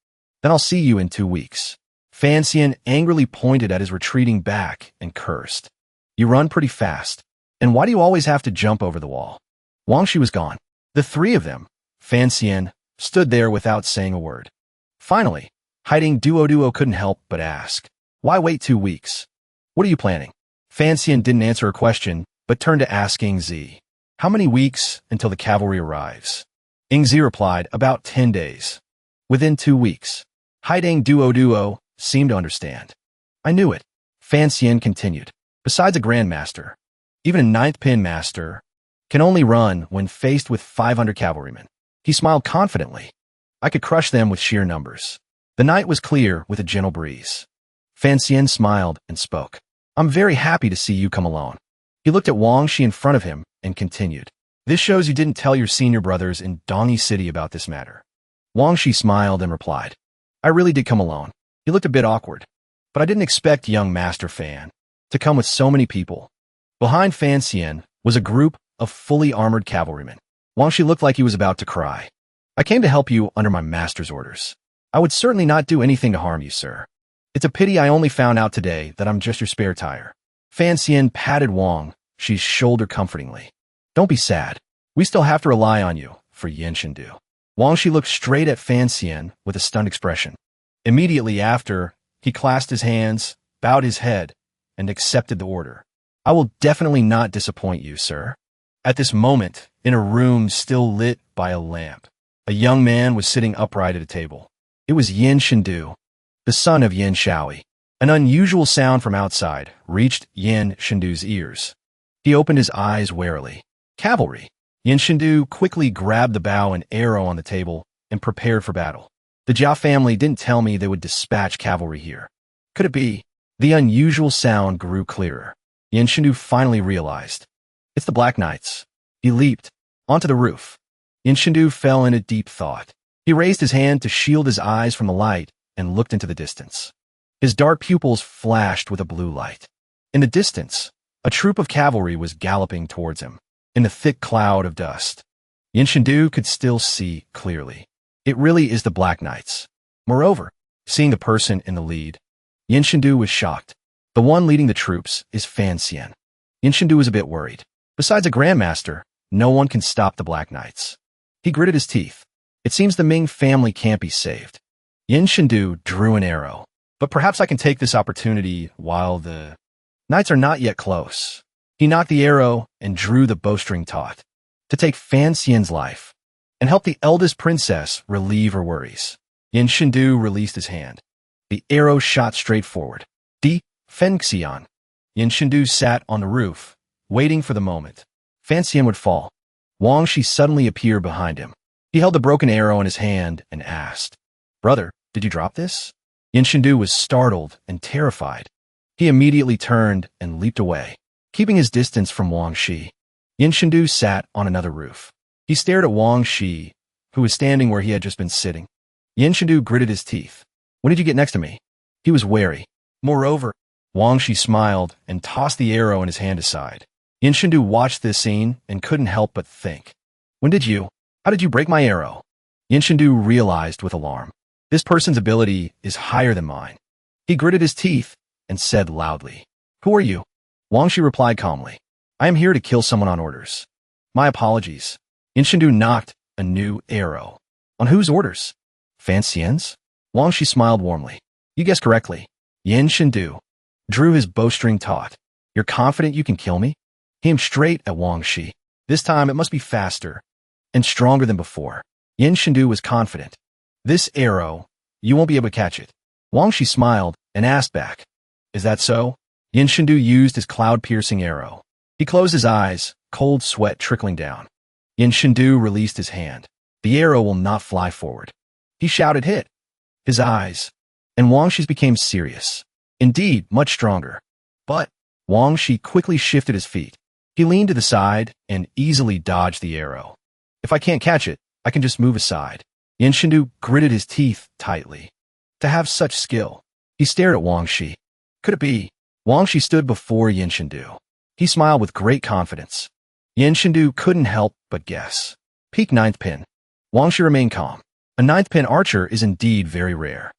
Then I'll see you in 2 weeks. Fan Xian angrily pointed at his retreating back and cursed. You run pretty fast. And why do you always have to jump over the wall? Wang Shi was gone. The 3 of them, Fan Xian, stood there without saying a word. Finally, Haidang Duo couldn't help but ask. Why wait 2 weeks? What are you planning? Fan Xian didn't answer her question, but turned to ask Ingzi. How many weeks until the cavalry arrives? Ingzi replied, about 10 days. Within 2 weeks. Haidang Duo seemed to understand. I knew it. Fan Xian continued. Besides a grandmaster, even a 9th pin master can only run when faced with 500 cavalrymen. He smiled confidently. I could crush them with sheer numbers. The night was clear with a gentle breeze. Fan Xian smiled and spoke. I'm very happy to see you come alone. He looked at Wang Shi in front of him and continued. This shows you didn't tell your senior brothers in Dongyi City about this matter. Wang Shi smiled and replied. I really did come alone. He looked a bit awkward. But I didn't expect young Master Fan to come with so many people. Behind Fan Xian was a group of fully armored cavalrymen. Wang Shi looked like he was about to cry. I came to help you under my master's orders. I would certainly not do anything to harm you, sir. It's a pity I only found out today that I'm just your spare tire. Fan Xian patted Wang Shi's shoulder comfortingly. Don't be sad. We still have to rely on you for Yin Shindu. Wang Shi looked straight at Fan Xian with a stunned expression. Immediately after, he clasped his hands, bowed his head, and accepted the order. I will definitely not disappoint you, sir. At this moment, in a room still lit by a lamp, a young man was sitting upright at a table. It was Yin Shindu, the son of Yin Shaoi. An unusual sound from outside reached Yin Shindu's ears. He opened his eyes warily. Cavalry. Yin Shindu quickly grabbed the bow and arrow on the table and prepared for battle. The Jia family didn't tell me they would dispatch cavalry here. Could it be? The unusual sound grew clearer. Yin Shindu finally realized. It's the Black Knights. He leaped onto the roof. Yin Shindu fell in a deep thought. He raised his hand to shield his eyes from the light and looked into the distance. His dark pupils flashed with a blue light. In the distance, a troop of cavalry was galloping towards him, in a thick cloud of dust. Yin Shindu could still see clearly. It really is the Black Knights. Moreover, seeing the person in the lead, Yin Shindu was shocked. The one leading the troops is fiancee. Yin Shindu was a bit worried. Besides a grandmaster, no one can stop the Black Knights. He gritted his teeth. It seems the Ming family can't be saved. Yin Shindu drew an arrow. But perhaps I can take this opportunity while the knights are not yet close. He knocked the arrow and drew the bowstring taut to take Fan Xian's life and help the eldest princess relieve her worries. Yin Shindu released his hand. The arrow shot straight forward. Feng Xian. Yin Shindu sat on the roof, waiting for the moment Fan Xian would fall. Wang Shi suddenly appeared behind him. He held the broken arrow in his hand and asked, "Brother, did you drop this?" Yin Shindu was startled and terrified. He immediately turned and leaped away, keeping his distance from Wang Shi. Yin Shindu sat on another roof. He stared at Wang Shi, who was standing where he had just been sitting. Yin Shindu gritted his teeth. "When did you get next to me?" He was wary. Moreover, Wang Shi smiled and tossed the arrow in his hand aside. Yin Shindu watched this scene and couldn't help but think. How did you break my arrow?" Yin Shindu realized with alarm. This person's ability is higher than mine. He gritted his teeth and said loudly, "Who are you?" Wang Shi replied calmly, "I am here to kill someone on orders." "My apologies." Yin Shindu knocked a new arrow. "On whose orders?" Fan Xian's? Wang Shi smiled warmly. "You guessed correctly." Yin Shindu drew his bowstring taut. "You're confident you can kill me?" He aimed straight at Wang Shi. This time it must be faster and stronger than before. Yin Shindu was confident. "This arrow, you won't be able to catch it." Wang Shi smiled and asked back, "Is that so?" Yin Shindu used his cloud-piercing arrow. He closed his eyes, cold sweat trickling down. Yin Shindu released his hand. "The arrow will not fly forward." He shouted, "Hit!" His eyes and Wang Shi's became serious. Indeed, much stronger. But Wang Shi quickly shifted his feet. He leaned to the side and easily dodged the arrow. "If I can't catch it, I can just move aside." Yin Shindu gritted his teeth tightly. To have such skill. He stared at Wang Shi. Could it be? Wang Shi stood before Yin Shindu. He smiled with great confidence. Yin Shindu couldn't help but guess. Peak 9th pin. Wang Shi remained calm. A 9th pin archer is indeed very rare.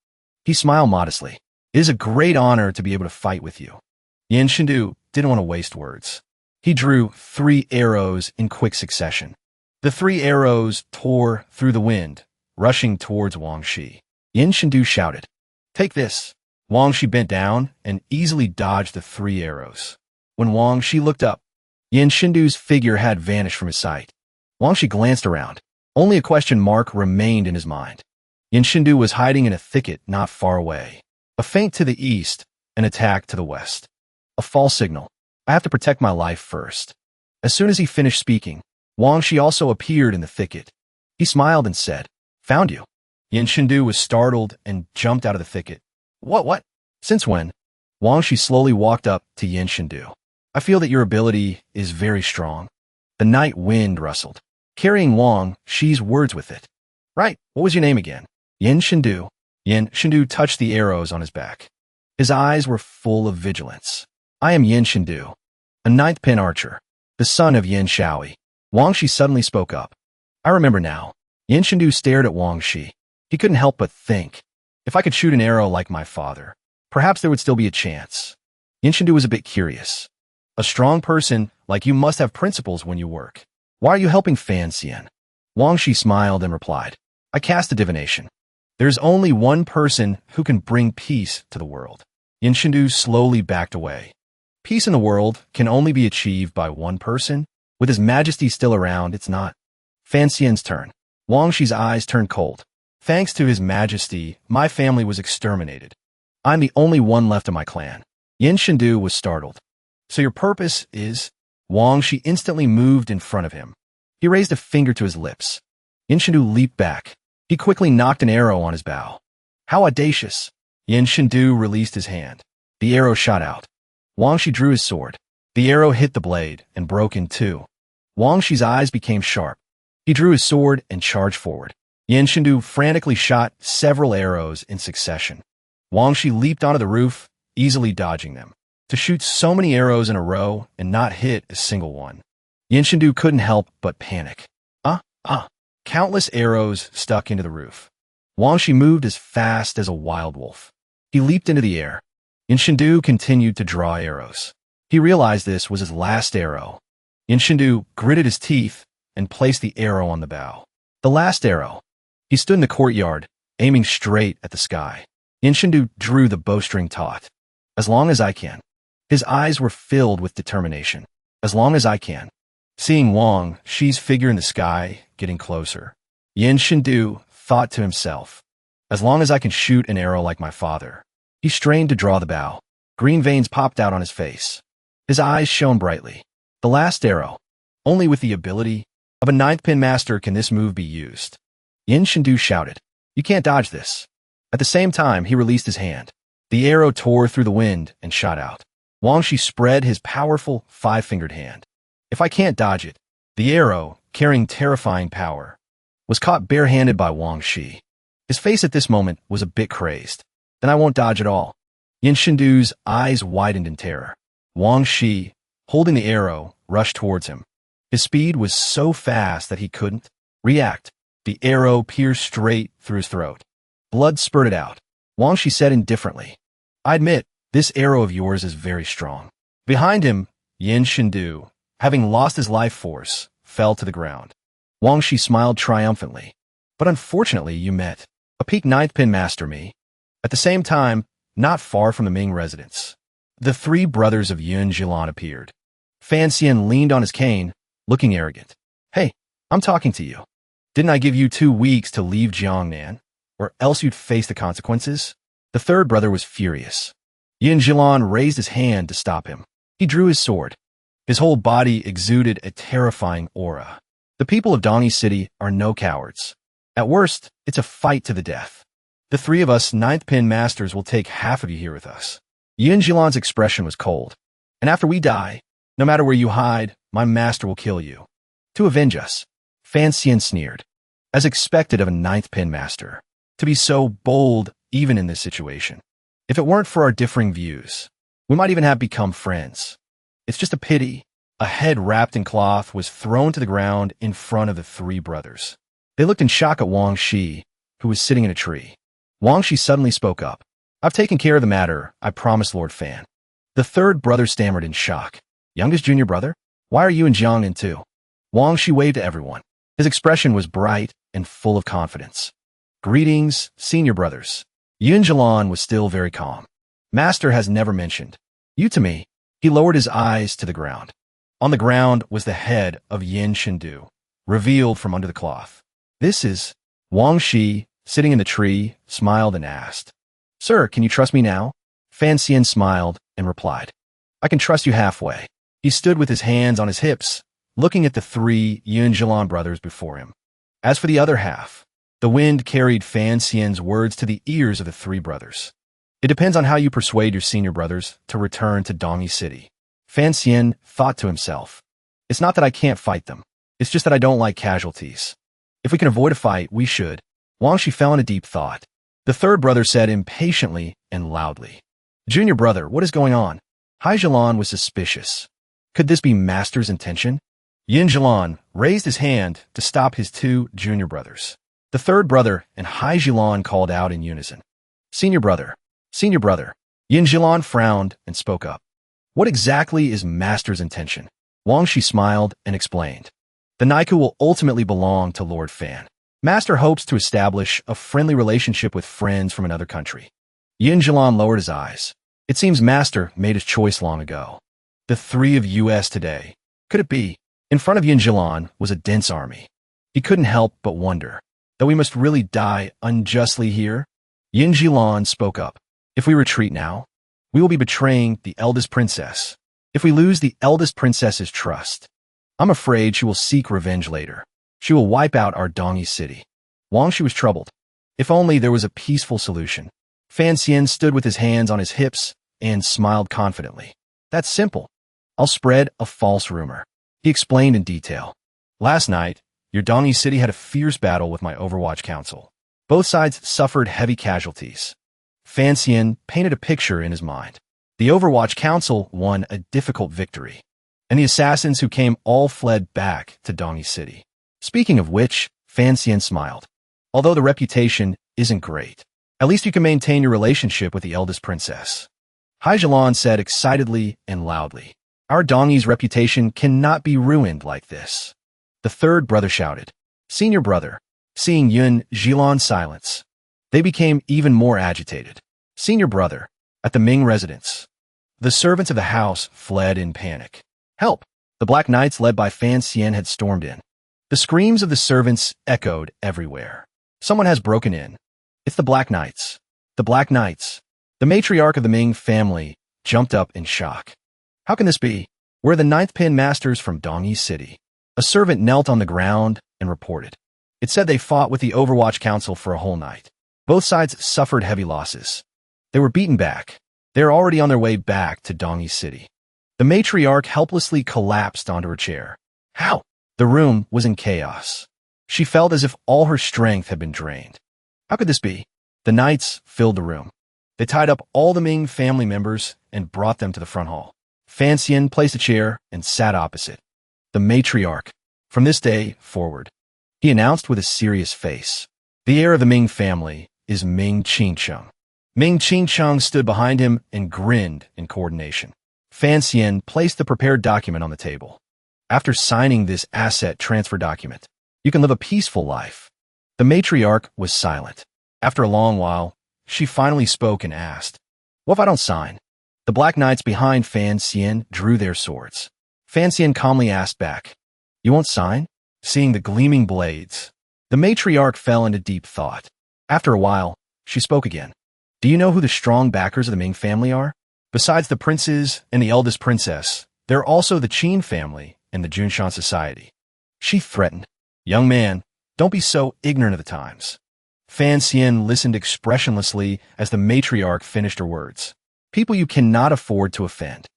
He smiled modestly. "It is a great honor to be able to fight with you." Yin Shindu didn't want to waste words. He drew 3 arrows in quick succession. The 3 arrows tore through the wind, rushing towards Wang Shi. Yin Shindu shouted, "Take this." Wang Shi bent down and easily dodged the 3 arrows. When Wang Shi looked up, Yin Shindu's figure had vanished from his sight. Wang Shi glanced around. Only a question mark remained in his mind. Yin Shindu was hiding in a thicket not far away. A feint to the east, an attack to the west. A false signal. I have to protect my life first. As soon as he finished speaking, Wang Shi also appeared in the thicket. He smiled and said, "Found you." Yin Shindu was startled and jumped out of the thicket. What? Since when?" Wang Shi slowly walked up to Yin Shindu. "I feel that your ability is very strong." The night wind rustled, carrying Wang Shi's words with it. "Right, what was your name again?" "Yin Shindu." Yin Shindu touched the arrows on his back. His eyes were full of vigilance. "I am Yin Shindu, a 9th pin archer, the son of Yin Shaoi." Wang Shi suddenly spoke up. "I remember now." Yin Shindu stared at Wang Shi. He couldn't help but think, if I could shoot an arrow like my father, perhaps there would still be a chance. Yin Shindu was a bit curious. "A strong person like you must have principles when you work. Why are you helping Fan Xian?" Wang Shi smiled and replied, "I cast a divination. There's only one person who can bring peace to the world." Yin Shindu slowly backed away. Peace in the world can only be achieved by one person. With his majesty still around, it's not. Fan Xian's turn. Wang Shi's eyes turned cold. "Thanks to his majesty, my family was exterminated. I'm the only one left in my clan." Yin Shindu was startled. "So your purpose is?" Wang Shi instantly moved in front of him. He raised a finger to his lips. Yin Shindu leaped back. He quickly knocked an arrow on his bow. How audacious! Yin Shindu released his hand. The arrow shot out. Wang Shi drew his sword. The arrow hit the blade and broke in two. Wang Shi's eyes became sharp. He drew his sword and charged forward. Yin Shindu frantically shot several arrows in succession. Wang Shi leaped onto the roof, easily dodging them. To shoot so many arrows in a row and not hit a single one. Yin Shindu couldn't help but panic. Countless arrows stuck into the roof. Wang Shi moved as fast as a wild wolf. He leaped into the air. Yin Shindu continued to draw arrows. He realized this was his last arrow. Yin Shindu gritted his teeth and placed the arrow on the bow. The last arrow. He stood in the courtyard, aiming straight at the sky. Yin Shindu drew the bowstring taut. As long as I can. His eyes were filled with determination. As long as I can. Seeing Wang Shi's figure in the sky getting closer, Yin Shindu thought to himself, as long as I can shoot an arrow like my father. He strained to draw the bow. Green veins popped out on his face. His eyes shone brightly. The last arrow. Only with the ability of a ninth pin master can this move be used. Yin Shindu shouted, "You can't dodge this." At the same time, he released his hand. The arrow tore through the wind and shot out. Wang Shi spread his powerful five-fingered hand. If I can't dodge it, the arrow, carrying terrifying power, was caught barehanded by Wang Shi. His face at this moment was a bit crazed. Then I won't dodge at all. Yin Shindu's eyes widened in terror. Wang Shi, holding the arrow, rushed towards him. His speed was so fast that he couldn't react. The arrow pierced straight through his throat. Blood spurted out. Wang Shi said indifferently, "I admit, this arrow of yours is very strong." Behind him, Yin Shindu, having lost his life force, fell to the ground. Wang Shi smiled triumphantly. "But unfortunately, you met a peak ninth pin master me." At the same time, not far from the Ming residence, the three brothers of Yun Jilan appeared. Fiancee leaned on his cane, looking arrogant. "Hey, I'm talking to you. Didn't I give you 2 weeks to leave Jiangnan, or else you'd face the consequences?" The third brother was furious. Yun Jilan raised his hand to stop him. He drew his sword. His whole body exuded a terrifying aura. The people of Dongi City are no cowards. At worst, it's a fight to the death. The three of us ninth pin masters will take half of you here with us. Yun Jilan's expression was cold. "And after we die, no matter where you hide, my master will kill you. To avenge us." Fan Xian sneered. As expected of a ninth pin master. To be so bold even in this situation. If it weren't for our differing views, we might even have become friends. It's just a pity. A head wrapped in cloth was thrown to the ground in front of the three brothers. They looked in shock at Wang Shi, who was sitting in a tree. Wang Shi suddenly spoke up. "I've taken care of the matter, I promise Lord Fan." The third brother stammered in shock. "Youngest junior brother? Why are you in Jiangnan too?" Wang Shi waved to everyone. His expression was bright and full of confidence. "Greetings, senior brothers." Yun Jilan was still very calm. "Master has never mentioned you to me." He lowered his eyes to the ground. On the ground was the head of Yin Shindu, revealed from under the cloth. "This is..." Wang Shi, sitting in the tree, smiled and asked, "Sir, can you trust me now?" Fan Xian smiled and replied, "I can trust you halfway." He stood with his hands on his hips, looking at the three Yun Jilan brothers before him. As for the other half, the wind carried Fan Xian's words to the ears of the three brothers. "It depends on how you persuade your senior brothers to return to Dongi City." Fan Xian thought to himself, "It's not that I can't fight them. It's just that I don't like casualties. If we can avoid a fight, we should." Wang Shi fell in a deep thought. The third brother said impatiently and loudly, "Junior brother, what is going on?" Hai Jilan was suspicious. Could this be Master's intention? Yin Jilan raised his hand to stop his two junior brothers. The third brother and Hai Jilan called out in unison, "Senior brother, senior brother." Yin Jilan frowned and spoke up. "What exactly is Master's intention?" Wang Shi smiled and explained. "The Naiku will ultimately belong to Lord Fan. Master hopes to establish a friendly relationship with friends from another country." Yin Jilan lowered his eyes. "It seems Master made his choice long ago. The three of US today. Could it be?" In front of Yin Jilan was a dense army. He couldn't help but wonder, that we must really die unjustly here? Yin Jilan spoke up. "If we retreat now, we will be betraying the eldest princess. If we lose the eldest princess's trust, I'm afraid she will seek revenge later. She will wipe out our Dongi city. Wang Shi was troubled. If only there was a peaceful solution. Fan Xian stood with his hands on his hips and smiled confidently. That's simple. I'll spread a false rumor. He explained in detail. Last night, your Dongi city had a fierce battle with my Overwatch Council. Both sides suffered heavy casualties. Fan Xian painted a picture in his mind. The Overwatch Council won a difficult victory, and the assassins who came all fled back to Dongi City. Speaking of which, Fan Xian smiled. Although the reputation isn't great, at least you can maintain your relationship with the eldest princess. Hai Zhilan said excitedly and loudly. Our Dongi's reputation cannot be ruined like this. The third brother shouted. Senior brother. Seeing Yun Zhilan's silence, they became even more agitated. Senior brother. At the Ming residence, the servants of the house fled in panic. Help! The Black Knights led by Fan Xian had stormed in. The screams of the servants echoed everywhere. Someone has broken in. It's the Black Knights. The Black Knights. The matriarch of the Ming family jumped up in shock. How can this be? We're the 9th Pin Masters from Dongi City. A servant knelt on the ground and reported. It said they fought with the Overwatch Council for a whole night. Both sides suffered heavy losses. They were beaten back. They are already on their way back to Dongi City. The matriarch helplessly collapsed onto her chair. How? The room was in chaos. She felt as if all her strength had been drained. How could this be? The knights filled the room. They tied up all the Ming family members and brought them to the front hall. Fan Xian placed a chair and sat opposite. The matriarch. From this day forward, he announced with a serious face. The heir of the Ming family is Ming Qingcheng. Ming Qingcheng stood behind him and grinned in coordination. Fan Xian placed the prepared document on the table. After signing this asset transfer document, you can live a peaceful life. The matriarch was silent. After a long while, she finally spoke and asked, What if I don't sign? The Black Knights behind Fan Xian drew their swords. Fan Xian calmly asked back, You won't sign? Seeing the gleaming blades, the matriarch fell into deep thought. After a while, she spoke again. Do you know who the strong backers of the Ming family are? Besides the princes and the eldest princess, there are also the Qin family and the Junshan society. She threatened. Young man, don't be so ignorant of the times. Fan Xian listened expressionlessly as the matriarch finished her words. People you cannot afford to offend.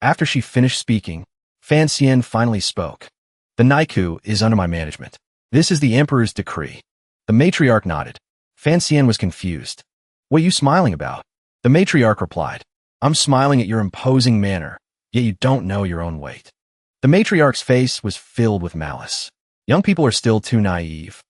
After she finished speaking, Fan Xian finally spoke. The Naiku is under my management. This is the emperor's decree. The matriarch nodded. Fan Xian was confused. What are you smiling about? The matriarch replied. I'm smiling at your imposing manner, yet you don't know your own weight. The matriarch's face was filled with malice. Young people are still too naive.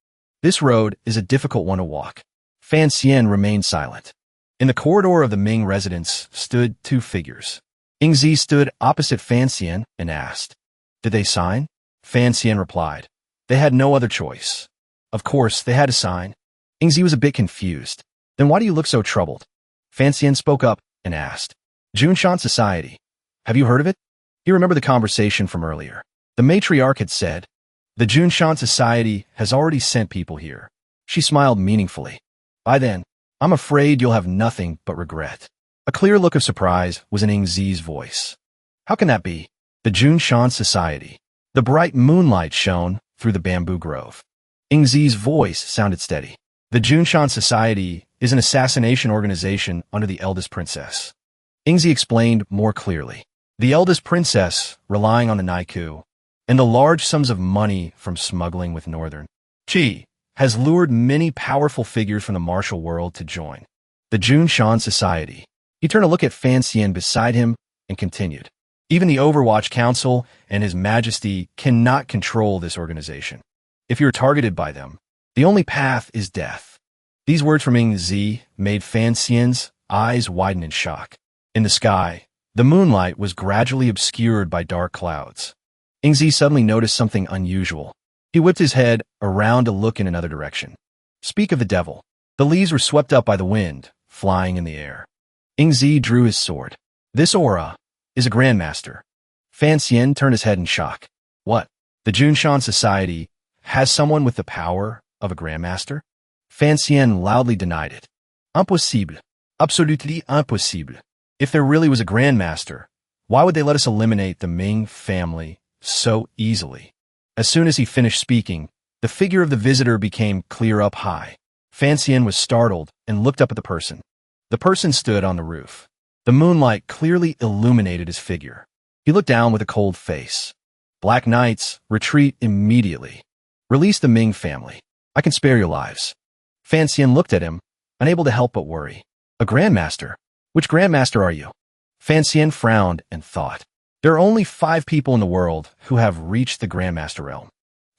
This road is a difficult one to walk. Fan Xian remained silent. In the corridor of the Ming residence stood two figures. Yingzi stood opposite Fan Xian and asked, Did they sign? Fan Xian replied. They had no other choice. Of course, they had to sign. Yingzi was a bit confused. Then why do you look so troubled? Fan Xian spoke up and asked, Junshan Society. Have you heard of it? He remembered the conversation from earlier. The matriarch had said, The Junshan Society has already sent people here. She smiled meaningfully. By then, I'm afraid you'll have nothing but regret. A clear look of surprise was in Yingzi's voice. How can that be? The Junshan Society. The bright moonlight shone through the bamboo grove. Yingzi's voice sounded steady. The Junshan Society is an assassination organization under the eldest princess. Yingzi explained more clearly. The eldest princess, relying on the Naiku, and the large sums of money from smuggling with Northern Qi, has lured many powerful figures from the martial world to join the Junshan Society. He turned to look at Fan Xian beside him and continued. Even the Overwatch Council and His Majesty cannot control this organization. If you're targeted by them, the only path is death. These words from Yingzi made Fan Xian's eyes widen in shock. In the sky, the moonlight was gradually obscured by dark clouds. Yingzi suddenly noticed something unusual. He whipped his head around to look in another direction. Speak of the devil. The leaves were swept up by the wind, flying in the air. Yingzi drew his sword. This aura is a grandmaster. Fan Xian turned his head in shock. What? The Junshan Society has someone with the power of a grandmaster? Fan Xian loudly denied it. Impossible. Absolutely impossible. If there really was a grandmaster, why would they let us eliminate the Ming family so easily. As soon as he finished speaking, the figure of the visitor became clear up high. Fancian was startled and looked up at the person. The person stood on the roof. The moonlight clearly illuminated his figure. He looked down with a cold face. Black Knights, retreat immediately. Release the Ming family. I can spare your lives. Fancian looked at him, unable to help but worry. A Grandmaster? Which Grandmaster are you? Fancian frowned and thought. There are only 5 people in the world who have reached the Grandmaster realm.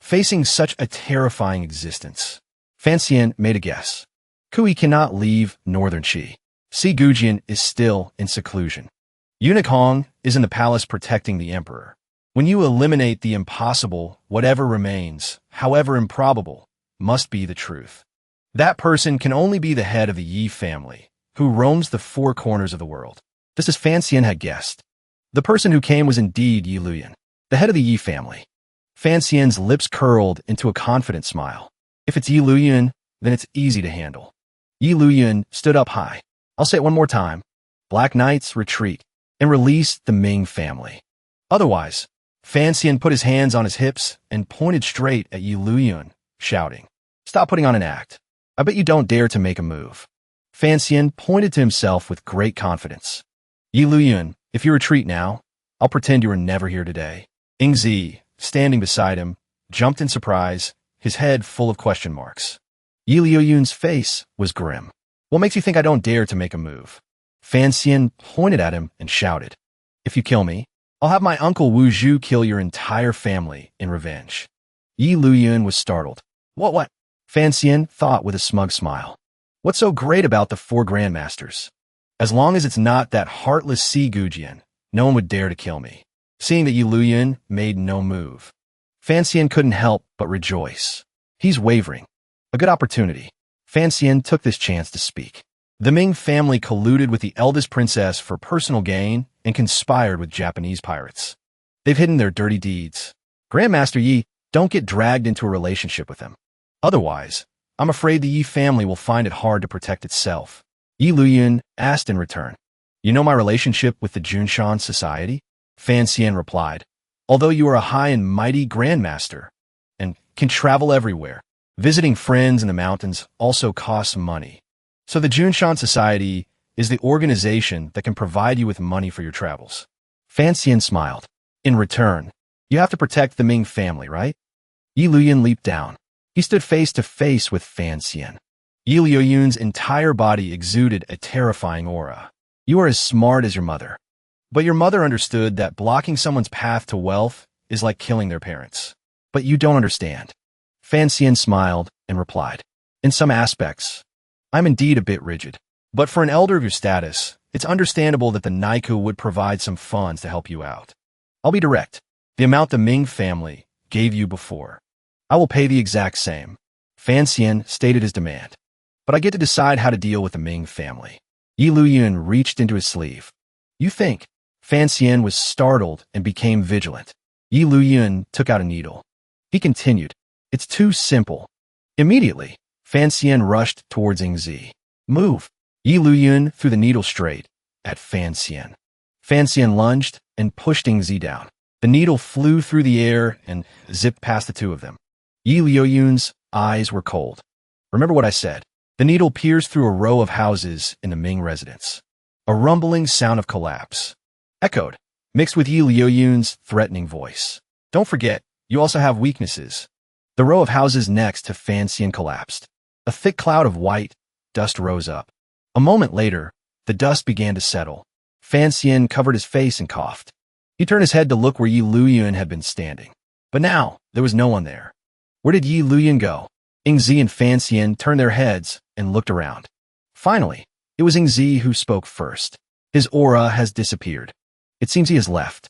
Facing such a terrifying existence, Fancian made a guess. Kui cannot leave Northern Qi. Si Gujian is still in seclusion. Eunuch Hong is in the palace protecting the emperor. When you eliminate the impossible, whatever remains, however improbable, must be the truth. That person can only be the head of the Yi family, who roams the 4 corners of the world. Just as Fancian had guessed. The person who came was indeed Yi Luyan, the head of the Yi family. Fancian's lips curled into a confident smile. If it's Yi Luyan, then it's easy to handle. Yi Luyan stood up high. I'll say it one more time. Black Knights, retreat, and release the Ming family. Otherwise, Fancian put his hands on his hips and pointed straight at Yi Luyan, shouting, Stop putting on an act. I bet you don't dare to make a move. Fancian pointed to himself with great confidence. Yi Luyan, if you retreat now, I'll pretend you were never here today. Ingzi, standing beside him, jumped in surprise, his head full of question marks. Yi Luyan's face was grim. What makes you think I don't dare to make a move? Fancian pointed at him and shouted, If you kill me, I'll have my uncle Wu Zhu kill your entire family in revenge. Yi Luyan was startled. What? Fancian thought with a smug smile. What's so great about the 4 Grandmasters? As long as it's not that heartless Si Gujian, no one would dare to kill me. Seeing that Yi Luyan made no move, Fancian couldn't help but rejoice. He's wavering. A good opportunity. Fancian took this chance to speak. The Ming family colluded with the eldest princess for personal gain and conspired with Japanese pirates. They've hidden their dirty deeds. Grandmaster Yi, don't get dragged into a relationship with them. Otherwise, I'm afraid the Yi family will find it hard to protect itself. Yi Luyan asked in return. You know my relationship with the Junshan Society? Fancian replied. Although you are a high and mighty Grandmaster and can travel everywhere, visiting friends in the mountains also costs money. So the Junshan Society is the organization that can provide you with money for your travels. Fancian smiled. In return, you have to protect the Ming family, right? Yi Luyan leaped down. He stood face to face with Fancian. Yi Luyan's entire body exuded a terrifying aura. You are as smart as your mother. But your mother understood that blocking someone's path to wealth is like killing their parents. But you don't understand. Fancian smiled and replied. In some aspects, I'm indeed a bit rigid. But for an elder of your status, it's understandable that the Naiku would provide some funds to help you out. I'll be direct. The amount the Ming family gave you before, I will pay the exact same. Fancian stated his demand. But I get to decide how to deal with the Ming family. Yi Luyan reached into his sleeve. You think? Fancian was startled and became vigilant. Yi Luyan took out a needle. He continued. It's too simple. Immediately, Fancian rushed towards Ingzi. Move. Yi Luyan threw the needle straight at Fancian. Fancian lunged and pushed Ingzi down. The needle flew through the air and zipped past the 2 of them. Yi Luyan's eyes were cold. Remember what I said. The needle pierced through a row of houses in the Ming residence. A rumbling sound of collapse echoed, mixed with Yi Luyan's threatening voice. Don't forget, you also have weaknesses. The row of houses next to Fancian collapsed. A thick cloud of white dust rose up. A moment later, the dust began to settle. Fancian covered his face and coughed. He turned his head to look where Yi Luyan had been standing. But now, there was no one there. Where did Yi Luyan go? Ingzi and Fancian turned their heads and looked around. Finally, it was Ingzi who spoke first. His aura has disappeared. It seems he has left.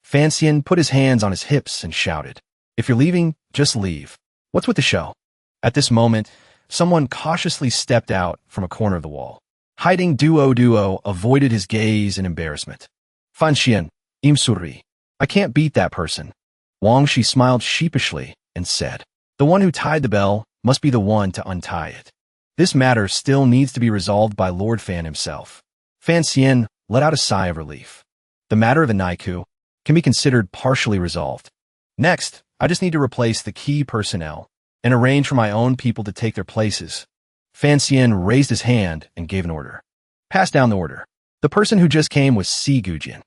Fancian put his hands on his hips and shouted, If you're leaving, just leave. What's with the show? At this moment, someone cautiously stepped out from a corner of the wall. Hiding Duo avoided his gaze in embarrassment. Fancian, Imsuri. I can't beat that person. Wang Shi smiled sheepishly and said, The one who tied the bell must be the one to untie it. This matter still needs to be resolved by Lord Fan himself. Fancian let out a sigh of relief. The matter of the Naiku can be considered partially resolved. Next, I just need to replace the key personnel and arrange for my own people to take their places. Fancian raised his hand and gave an order. Pass down the order. The person who just came was Si Gujin.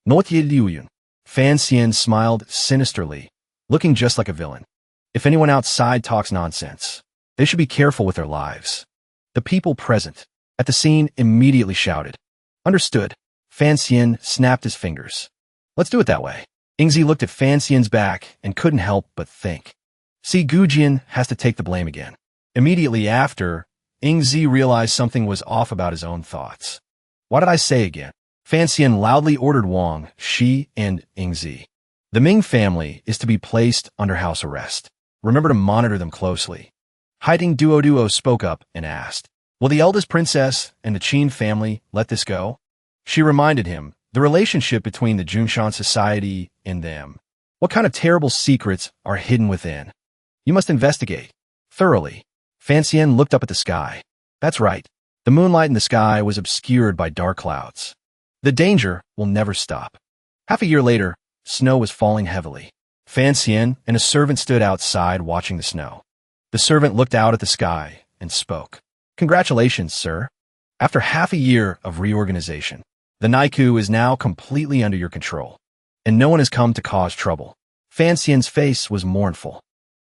Not Ye Liuyun. Fancian smiled sinisterly, looking just like a villain. If anyone outside talks nonsense, they should be careful with their lives. The people present at the scene immediately shouted. Understood. Fancian snapped his fingers. Let's do it that way. Ingzi looked at Fancian's back and couldn't help but think. Si Gujin has to take the blame again. Immediately after, Ingzi realized something was off about his own thoughts. What did I say again? Fancian loudly ordered Wang, Shi, and Ingzi. The Ming family is to be placed under house arrest. Remember to monitor them closely. Hiding Duo spoke up and asked, will the eldest princess and the Qin family let this go? She reminded him, the relationship between the Junshan society and them. What kind of terrible secrets are hidden within? You must investigate thoroughly. Fancian looked up at the sky. That's right. The moonlight in the sky was obscured by dark clouds. The danger will never stop. Half a year later, snow was falling heavily. Fancian and a servant stood outside watching the snow. The servant looked out at the sky and spoke. Congratulations, sir. After half a year of reorganization, the Naiku is now completely under your control, and no one has come to cause trouble. Fancian's face was mournful.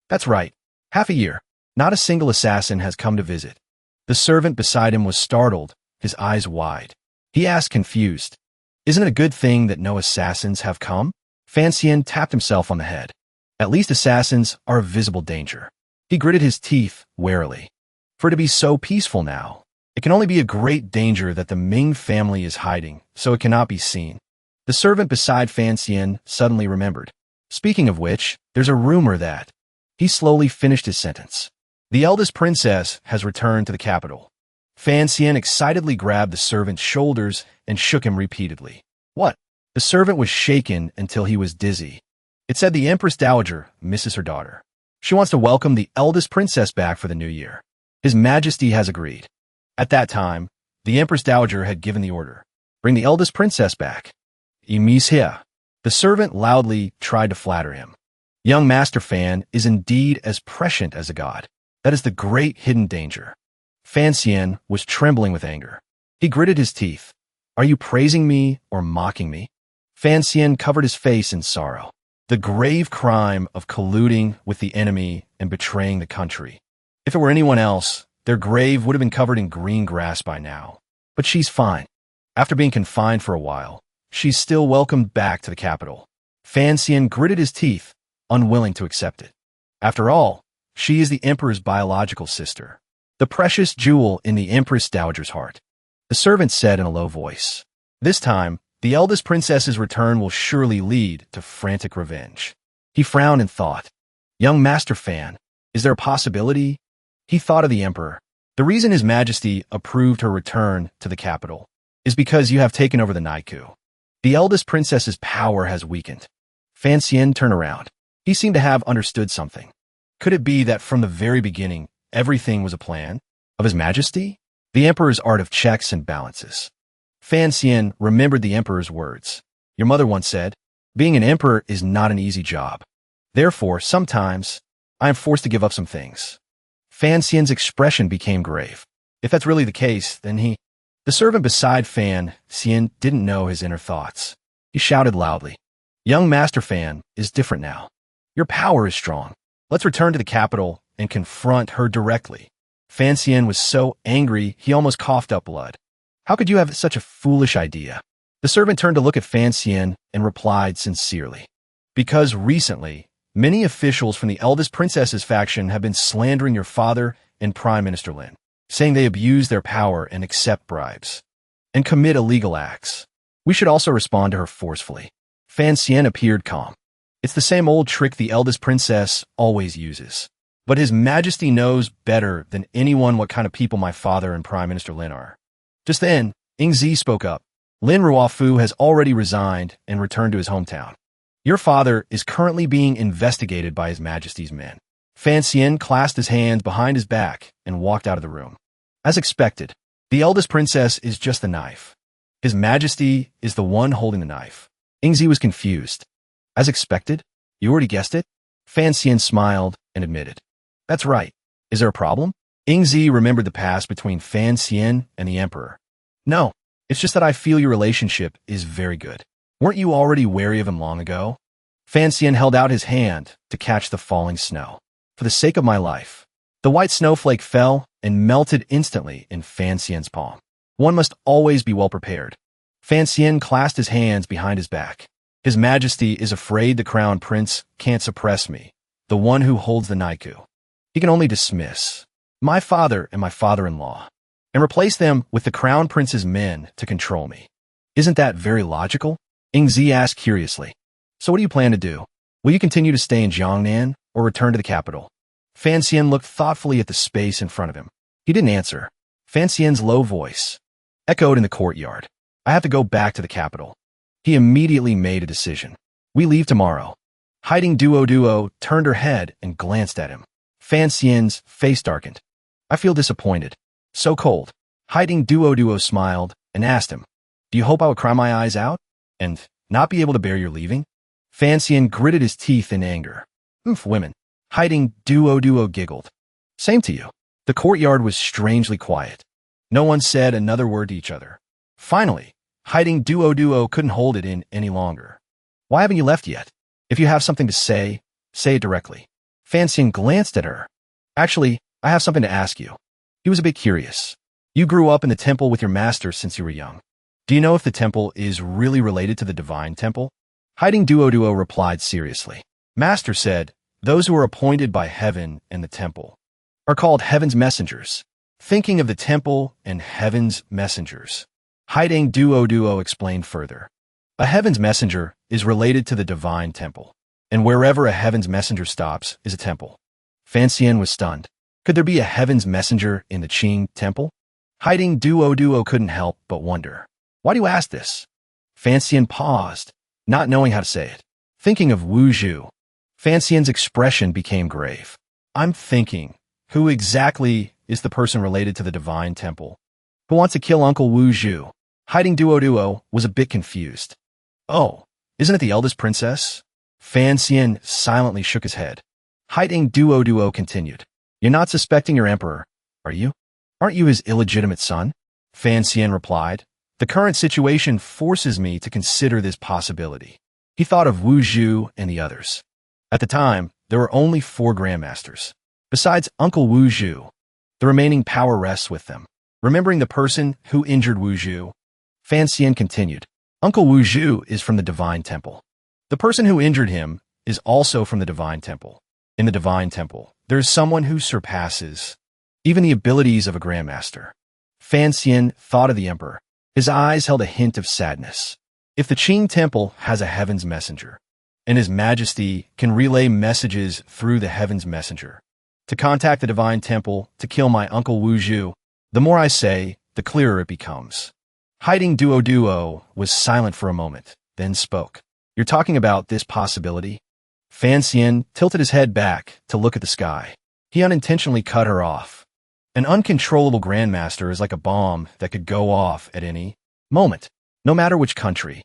That's right. Half a year. Not a single assassin has come to visit. The servant beside him was startled, his eyes wide. He asked confused, isn't it a good thing that no assassins have come? Fancian tapped himself on the head. At least assassins are a visible danger. He gritted his teeth warily. For it to be so peaceful now, it can only be a great danger that the Ming family is hiding, so it cannot be seen. The servant beside Fancian suddenly remembered. Speaking of which, there's a rumor that... He slowly finished his sentence. The eldest princess has returned to the capital. Fancian excitedly grabbed the servant's shoulders and shook him repeatedly. What? The servant was shaken until he was dizzy. It said the Empress Dowager misses her daughter. She wants to welcome the eldest princess back for the new year. His Majesty has agreed. At that time, the Empress Dowager had given the order. Bring the eldest princess back. Miss here. The servant loudly tried to flatter him. Young Master Fan is indeed as prescient as a god. That is the great hidden danger. Fancian was trembling with anger. He gritted his teeth. Are you praising me or mocking me? Fancian covered his face in sorrow. The grave crime of colluding with the enemy and betraying the country. If it were anyone else, their grave would have been covered in green grass by now. But she's fine. After being confined for a while, she's still welcomed back to the capital. Fancian gritted his teeth, unwilling to accept it. After all, she is the Emperor's biological sister, the precious jewel in the Empress Dowager's heart. The servant said in a low voice. This time, the eldest princess's return will surely lead to frantic revenge. He frowned and thought, young Master Fan, is there a possibility? He thought of the Emperor. The reason His Majesty approved her return to the capital is because you have taken over the Naiku. The eldest princess's power has weakened. Fancian turned around. He seemed to have understood something. Could it be that from the very beginning, everything was a plan of His Majesty? The Emperor's art of checks and balances. Fancian remembered the Emperor's words. Your mother once said, being an emperor is not an easy job. Therefore, sometimes, I am forced to give up some things. Fancian's expression became grave. If that's really the case, then The servant beside Fancian didn't know his inner thoughts. He shouted loudly. Young Master Fan is different now. Your power is strong. Let's return to the capital and confront her directly. Fancian was so angry he almost coughed up blood. How could you have such a foolish idea? The servant turned to look at Fancian and replied sincerely. Because recently, many officials from the eldest princess's faction have been slandering your father and Prime Minister Lin, saying they abuse their power and accept bribes, and commit illegal acts. We should also respond to her forcefully. Fancian appeared calm. It's the same old trick the eldest princess always uses. But His Majesty knows better than anyone what kind of people my father and Prime Minister Lin are. Just then, Ingzi spoke up. Lin Ruofu has already resigned and returned to his hometown. Your father is currently being investigated by His Majesty's men. Fancian clasped his hands behind his back and walked out of the room. As expected, the eldest princess is just the knife. His Majesty is the one holding the knife. Ingzi was confused. As expected, You already guessed it? Fan Xian smiled and admitted. That's right. Is there a problem? Ingzi remembered the past between Fan Xian and the Emperor. No, it's just that I feel your relationship is very good. Weren't you already wary of him long ago? Fan Xian held out his hand to catch the falling snow. For the sake of my life. The white snowflake fell and melted instantly in Fan Xian's palm. One must always be well prepared. Fan Xian clasped his hands behind his back. His Majesty is afraid the Crown Prince can't suppress me, the one who holds the Naiku. He can only dismiss my father and my father-in-law, and replace them with the Crown Prince's men to control me. Isn't that very logical? Ingzi asked curiously. So what do you plan to do? Will you continue to stay in Jiangnan or return to the capital? Fan Xian looked thoughtfully at the space in front of him. He didn't answer. Fan Xian's low voice echoed in the courtyard. I have to go back to the capital. He immediately made a decision. We leave tomorrow. Hiding Duo turned her head and glanced at him. Fan Xian's face darkened. I feel disappointed. So cold. Hiding Duo smiled and asked him, do you hope I would cry my eyes out and not be able to bear your leaving? Fan Xian gritted his teeth in anger. Women. Hiding Duo giggled. Same to you. The courtyard was strangely quiet. No one said another word to each other. Finally, Hiding Duo couldn't hold it in any longer. Why haven't you left yet? If you have something to say it directly. Fan Xian glanced at her. Actually, I have something to ask you. He was a bit curious. You grew up in the temple with your master since you were young. Do you know if the temple is really related to the divine temple? Hiding Duo replied seriously. Master said, those who are appointed by heaven and the temple are called heaven's messengers. Thinking of the temple and heaven's messengers. Hiding Duo explained further. A heaven's messenger is related to the divine temple, and wherever a heaven's messenger stops is a temple. Fan Xian was stunned. Could there be a heaven's messenger in the Qing temple? Hiding Duo couldn't help but wonder. Why do you ask this? Fan Xian paused, not knowing how to say it. Thinking of Wuhu. Fan Xian's expression became grave. I'm thinking, who exactly is the person related to the divine temple? Who wants to kill Uncle Wuhu? Hiding Duo was a bit confused. Oh, isn't it the eldest princess? Fan Xian silently shook his head. Hiding Duo continued. You're not suspecting your emperor, are you? Aren't you his illegitimate son? Fan Xian replied. The current situation forces me to consider this possibility. He thought of Wuhu and the others. At the time, there were only 4 grandmasters. Besides Uncle Wuhu, the remaining power rests with them. Remembering the person who injured Wuhu, Fan Xian continued. Uncle Wuhu is from the divine temple. The person who injured him is also from the divine temple. In the divine temple, there is someone who surpasses even the abilities of a grandmaster. Fan Xian thought of the emperor. His eyes held a hint of sadness. If the Qing temple has a heaven's messenger, and His Majesty can relay messages through the heaven's messenger to contact the divine temple to kill my Uncle Wuhu, the more I say, the clearer it becomes. Hiding Duo was silent for a moment, then spoke. You're talking about this possibility? Fan Xian tilted his head back to look at the sky. He unintentionally cut her off. An uncontrollable grandmaster is like a bomb that could go off at any moment, no matter which country.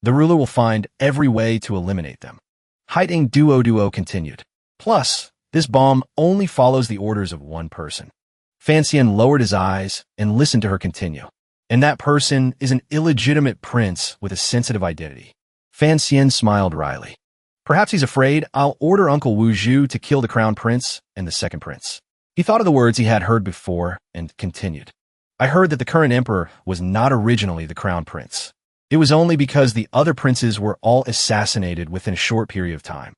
The ruler will find every way to eliminate them. Hiding Duo continued. Plus, this bomb only follows the orders of one person. Fan Xian lowered his eyes and listened to her continue. And that person is an illegitimate prince with a sensitive identity. Fan Xian smiled wryly. Perhaps he's afraid I'll order Uncle Wuhu to kill the crown prince and the second prince. He thought of the words he had heard before and continued. I heard that the current emperor was not originally the crown prince. It was only because the other princes were all assassinated within a short period of time.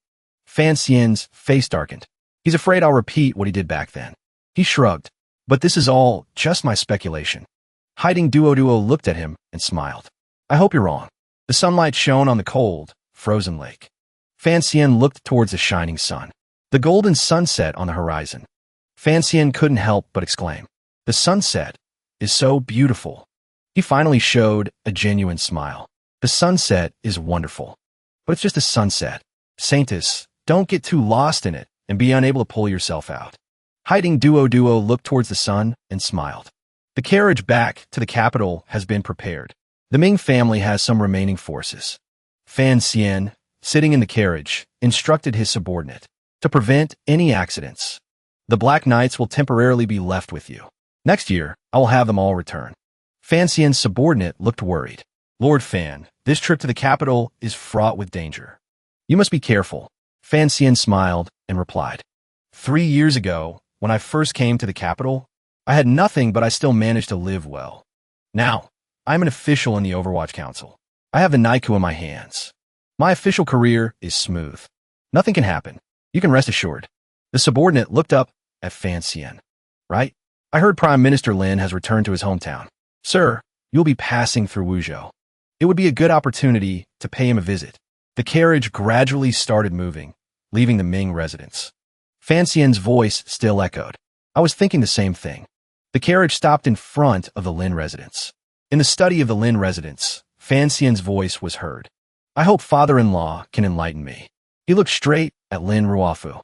Fan Xian's face darkened. He's afraid I'll repeat what he did back then. He shrugged. But this is all just my speculation. Hiding Duo looked at him and smiled. I hope you're wrong. The sunlight shone on the cold, frozen lake. Fan Xian looked towards the shining sun. The golden sunset on the horizon. Fan Xian couldn't help but exclaim. The sunset is so beautiful. He finally showed a genuine smile. The sunset is wonderful. But it's just a sunset. Saintus, don't get too lost in it and be unable to pull yourself out. Hiding Duo looked towards the sun and smiled. The carriage back to the capital has been prepared. The Ming family has some remaining forces. Fan Xian sitting in the carriage, instructed his subordinate to prevent any accidents. The Black Knights will temporarily be left with you. Next year, I will have them all return. Fan Xian's subordinate looked worried. Lord Fan, this trip to the capital is fraught with danger. You must be careful. Fan Xian smiled and replied. 3 years ago, when I first came to the capital, I had nothing, but I still managed to live well. Now, I'm an official in the Overwatch Council. I have the Naiku in my hands. My official career is smooth. Nothing can happen. You can rest assured. The subordinate looked up at Fan Xian. Right? I heard Prime Minister Lin has returned to his hometown. Sir, you'll be passing through Wuzhou. It would be a good opportunity to pay him a visit. The carriage gradually started moving, leaving the Ming residence. Fan Xian's voice still echoed. I was thinking the same thing. The carriage stopped in front of the Lin residence. In the study of the Lin residence, Fan Xian's voice was heard. I hope father-in-law can enlighten me. He looked straight at Lin Ruofu.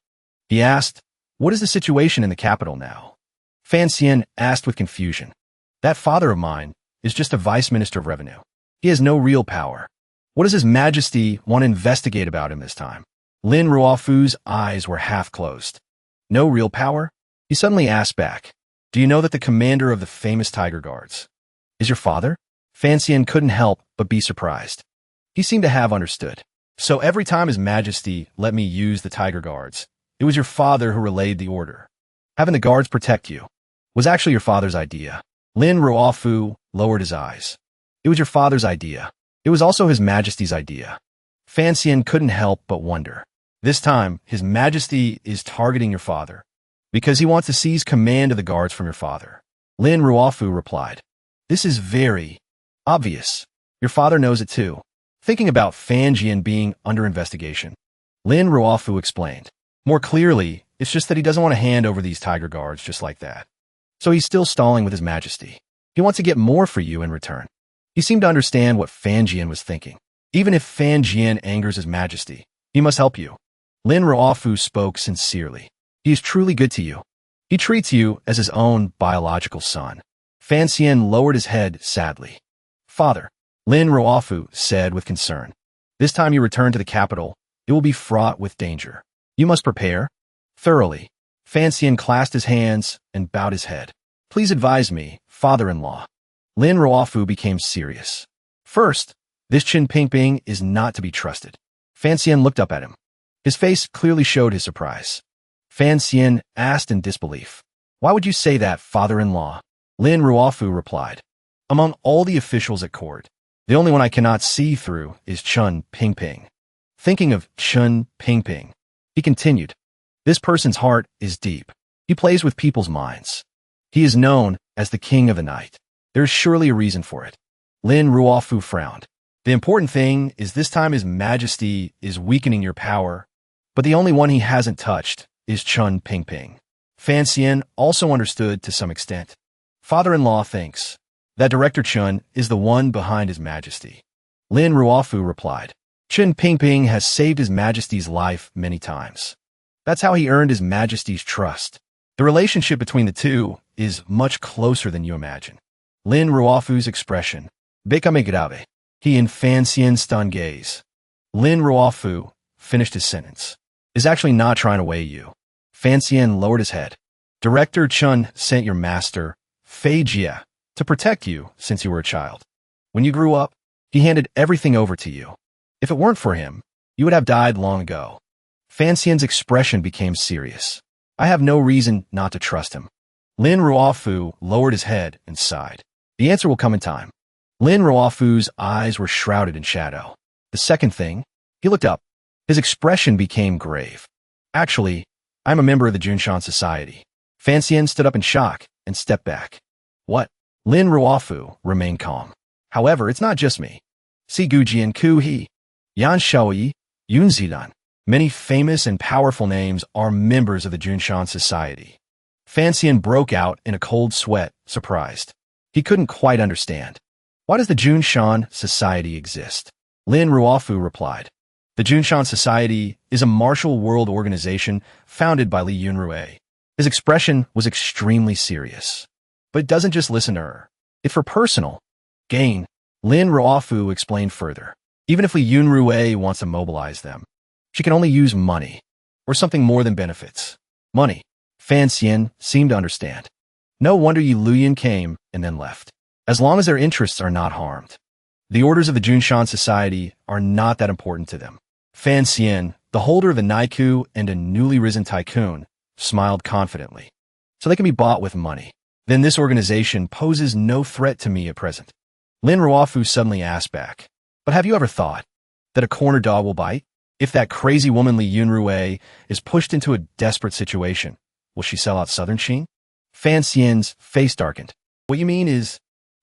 He asked, what is the situation in the capital now? Fan Xian asked with confusion. That father of mine is just a vice minister of revenue. He has no real power. What does His Majesty want to investigate about him this time? Lin Ruofu's eyes were half closed. No real power? He suddenly asked back. Do you know that the commander of the famous Tiger Guards is your father? Fan Xian couldn't help but be surprised. He seemed to have understood. So every time His Majesty let me use the Tiger Guards, it was your father who relayed the order. Having the guards protect you was actually your father's idea. Lin Ruofu lowered his eyes. It was your father's idea. It was also His Majesty's idea. Fan Xian couldn't help but wonder. This time, His Majesty is targeting your father because he wants to seize command of the guards from your father. Lin Ruofu replied. This is very obvious. Your father knows it too. Thinking about Fan Jian being under investigation, Lin Ruofu explained. More clearly, it's just that he doesn't want to hand over these Tiger Guards just like that. So he's still stalling with His Majesty. He wants to get more for you in return. He seemed to understand what Fan Jian was thinking. Even if Fan Jian angers His Majesty, he must help you. Lin Ruofu spoke sincerely. He is truly good to you. He treats you as his own biological son. Fan Xian lowered his head sadly. Father, Lin Ruofu said with concern. This time you return to the capital, it will be fraught with danger. You must prepare thoroughly. Fan Xian clasped his hands and bowed his head. Please advise me, father-in-law. Lin Ruofu became serious. First, this Qin Pingping is not to be trusted. Fan Xian looked up at him. His face clearly showed his surprise. Fan Xian asked in disbelief. Why would you say that, father-in-law? Lin Ruofu replied. Among all the officials at court, the only one I cannot see through is Qin Pingping. Thinking of Qin Pingping, he continued. This person's heart is deep. He plays with people's minds. He is known as the king of the night. There is surely a reason for it. Lin Ruofu frowned. The important thing is this time His Majesty is weakening your power, but the only one he hasn't touched is Qin Pingping. Fan Xian also understood to some extent. Father-in-law thinks that Director Qin is the one behind His Majesty. Lin Ruofu replied. Qin Pingping has saved His Majesty's life many times. That's how he earned His Majesty's trust. The relationship between the two is much closer than you imagine. Lin Ruofu's expression became grave. He and Fan Xian's stunned gaze. Lin Ruofu finished his sentence. Is actually not trying to weigh you. Fan Xian lowered his head. Director Qin sent your master, Fay Jia, to protect you since you were a child. When you grew up, he handed everything over to you. If it weren't for him, you would have died long ago. Fan Xian's expression became serious. I have no reason not to trust him. Lin Ruofu lowered his head and sighed. The answer will come in time. Lin Ruofu's eyes were shrouded in shadow. The second thing, he looked up. His expression became grave. Actually, I'm a member of the Junshan Society. Fan Xian stood up in shock and stepped back. What? Lin Ruofu remained calm. However, it's not just me. See Gujian Ku He, Yan Shaoyi, Yun Zidan. Many famous and powerful names are members of the Junshan Society. Fan Xian broke out in a cold sweat, surprised. He couldn't quite understand. Why does the Junshan Society exist? Lin Ruofu replied. The Junshan Society is a martial world organization founded by Li Yunrui. His expression was extremely serious. But it doesn't just listen to her. It's for personal gain. Lin Ruofu explained further. Even if Li Yunrui wants to mobilize them, she can only use money, or something more than benefits. Money. Fan Xian seemed to understand. No wonder Yi Luyan came and then left. As long as their interests are not harmed. The orders of the Junshan Society are not that important to them. Fan Xian, the holder of a Naiku and a newly risen tycoon, smiled confidently. So they can be bought with money. Then this organization poses no threat to me at present. Lin Ruofu suddenly asked back, but have you ever thought that a corner dog will bite? If that crazy woman Li Yunrui is pushed into a desperate situation, will she sell out Southern Qing? Fan Xian's face darkened. What you mean is,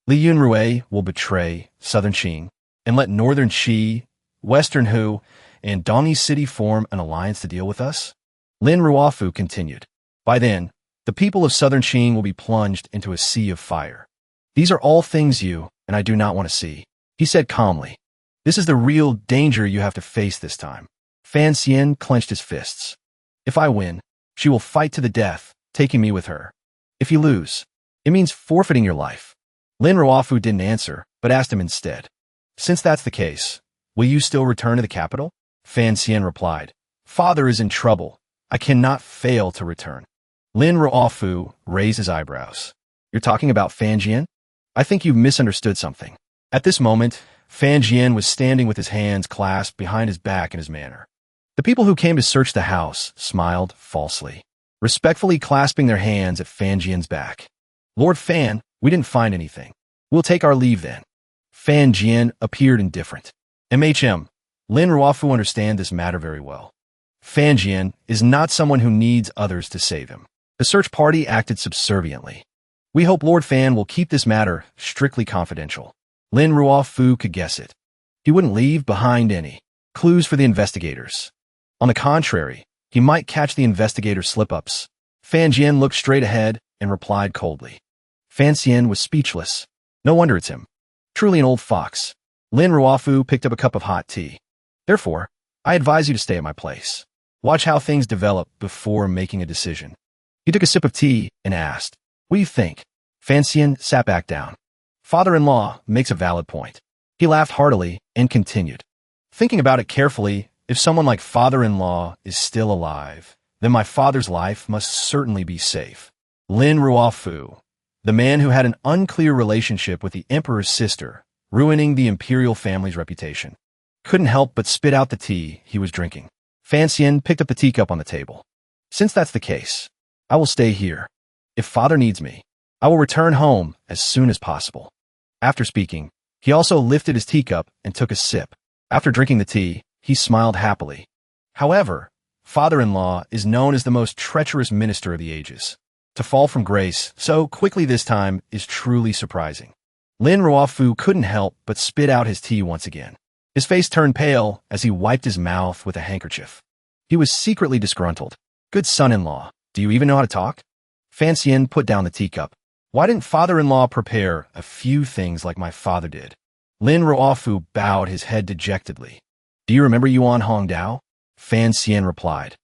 Li Yunrui will betray Southern Qing and let Northern Qi, Western Hu, and Dongyi City form an alliance to deal with us? Lin Ruofu continued. By then, the people of Southern Qing will be plunged into a sea of fire. These are all things you and I do not want to see, he said calmly. This is the real danger you have to face this time. Fan Xian clenched his fists. If I win, she will fight to the death, taking me with her. If you lose, it means forfeiting your life. Lin Ruofu didn't answer, but asked him instead. Since that's the case, will you still return to the capital? Fan Xian replied. Father is in trouble. I cannot fail to return. Lin Ruofu raised his eyebrows. You're talking about Fan Jian? I think you've misunderstood something. At this moment, Fan Jian was standing with his hands clasped behind his back in his manor. The people who came to search the house smiled falsely, respectfully clasping their hands at Fan Jian's back. Lord Fan, we didn't find anything. We'll take our leave then. Fan Jian appeared indifferent. Lin Ruofu understand this matter very well. Fan Jian is not someone who needs others to save him. The search party acted subserviently. We hope Lord Fan will keep this matter strictly confidential. Lin Ruofu could guess it. He wouldn't leave behind any clues for the investigators. On the contrary, he might catch the investigators' slip-ups. Fan Jian looked straight ahead and replied coldly. Fan Xian was speechless. No wonder it's him. Truly an old fox. Lin Ruofu picked up a cup of hot tea. Therefore, I advise you to stay at my place. Watch how things develop before making a decision. He took a sip of tea and asked, what do you think? Fan Xian sat back down. Father-in-law makes a valid point. He laughed heartily and continued. Thinking about it carefully, if someone like father-in-law is still alive, then my father's life must certainly be safe. Lin Ruofu, the man who had an unclear relationship with the emperor's sister, ruining the imperial family's reputation, couldn't help but spit out the tea he was drinking. Fan Xian picked up the teacup on the table. Since that's the case, I will stay here. If father needs me, I will return home as soon as possible. After speaking, he also lifted his teacup and took a sip. After drinking the tea, he smiled happily. However, father-in-law is known as the most treacherous minister of the ages. To fall from grace so quickly this time is truly surprising. Lin Ruofu couldn't help but spit out his tea once again. His face turned pale as he wiped his mouth with a handkerchief. He was secretly disgruntled. Good son-in-law, do you even know how to talk? Fan Xian put down the teacup. Why didn't father-in-law prepare a few things like my father did? Lin Ruofu bowed his head dejectedly. Do you remember Yuan Hongdao? Fan Xian replied.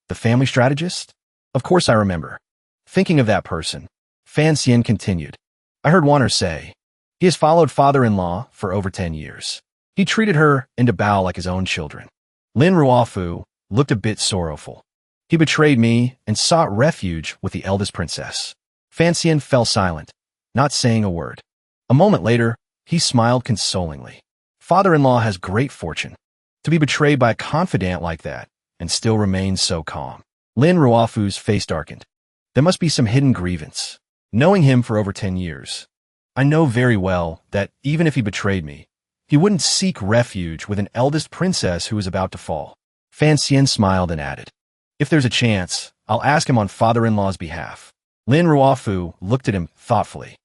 The family strategist? Of course I remember. Thinking of that person, Fan Xian continued. I heard Wanner say, he has followed father-in-law for over 10 years. He treated her and Bao like his own children. Lin Ruofu looked a bit sorrowful. He betrayed me and sought refuge with the eldest princess. Fan Xian fell silent, not saying a word. A moment later, he smiled consolingly. Father-in-law has great fortune. To be betrayed by a confidant like that and still remain so calm. Lin Ruofu's face darkened. There must be some hidden grievance. Knowing him for over 10 years, I know very well that even if he betrayed me, he wouldn't seek refuge with an eldest princess who is about to fall. Fan Xian smiled and added, if there's a chance, I'll ask him on father-in-law's behalf. Lin Ruofu looked at him thoughtfully.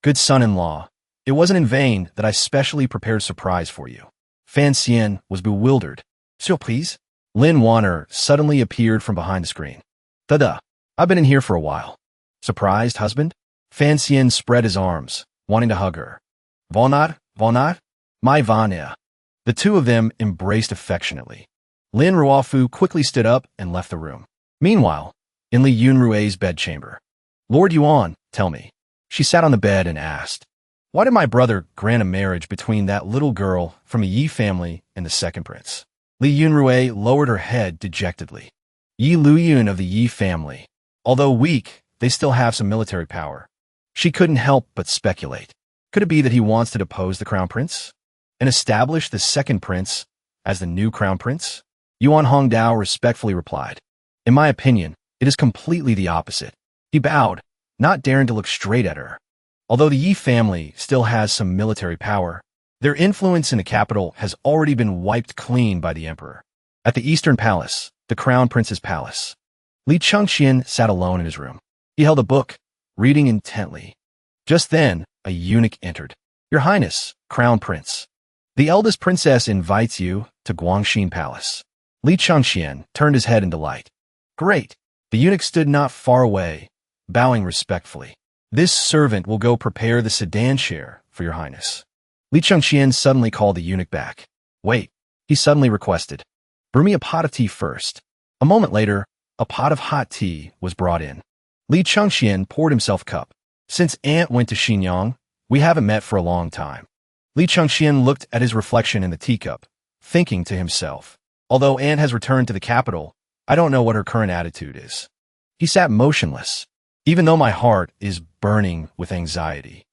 Good son-in-law, it wasn't in vain that I specially prepared a surprise for you. Fan Xian was bewildered. Surprise? Lin Wanner suddenly appeared from behind the screen. Tada, I've been in here for a while. Surprised, husband? Fan Xian spread his arms, wanting to hug her. Volnat? My Vanya. The two of them embraced affectionately. Lin Ruofu quickly stood up and left the room. Meanwhile, in Li Yunrui's bedchamber. Lord Yuan, tell me. She sat on the bed and asked. Why did my brother grant a marriage between that little girl from a Yi family and the second prince? Li Yunrui lowered her head dejectedly. Yi Luyun of the Yi family. Although weak, they still have some military power. She couldn't help but speculate. Could it be that he wants to depose the crown prince and establish the second prince as the new crown prince? Yuan Hongdao respectfully replied, "In my opinion, it is completely the opposite." He bowed, not daring to look straight at her. Although the Yi family still has some military power, their influence in the capital has already been wiped clean by the emperor. At the Eastern Palace, the crown prince's palace, Li Chengxian sat alone in his room. He held a book, reading intently. Just then, a eunuch entered. "Your Highness, Crown Prince, the eldest princess invites you to Guangxin Palace." Li Chengxian turned his head in delight. "Great." The eunuch stood not far away, bowing respectfully. "This servant will go prepare the sedan chair for your highness." Li Chengxian suddenly called the eunuch back. "Wait," he suddenly requested. "Brew me a pot of tea first." A moment later, a pot of hot tea was brought in. Li Chengxian poured himself a cup. "Since Aunt went to Xinyang, we haven't met for a long time." Li Chengxian looked at his reflection in the teacup, thinking to himself, "Although Aunt has returned to the capital, I don't know what her current attitude is." He sat motionless. "Even though my heart is burning with anxiety,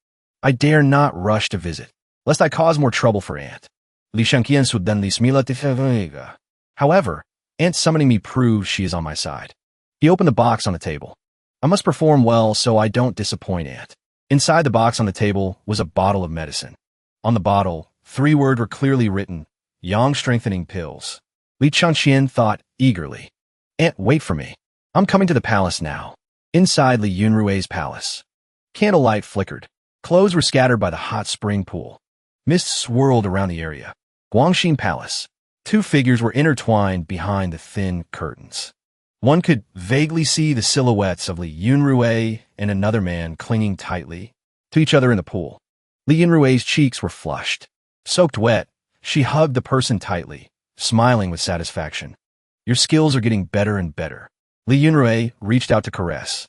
I dare not rush to visit, lest I cause more trouble for Aunt." Li Chengxian suddenly smiled. However, Aunt summoning me proves she is on my side. He opened the box on the table. "I must perform well so I don't disappoint Aunt." Inside the box on the table was a bottle of medicine. On the bottle, 3 words were clearly written, "Yang strengthening pills." Li Chengxian thought eagerly, "Aunt, wait for me. I'm coming to the palace now." Inside Li Yunrui's palace, candlelight flickered. Clothes were scattered by the hot spring pool. Mist swirled around the area. Guangxin Palace. 2 figures were intertwined behind the thin curtains. One could vaguely see the silhouettes of Li Yunrui and another man clinging tightly to each other in the pool. Li Yunrui's cheeks were flushed. Soaked wet, she hugged the person tightly, smiling with satisfaction. "Your skills are getting better and better." Li Yunrui reached out to caress,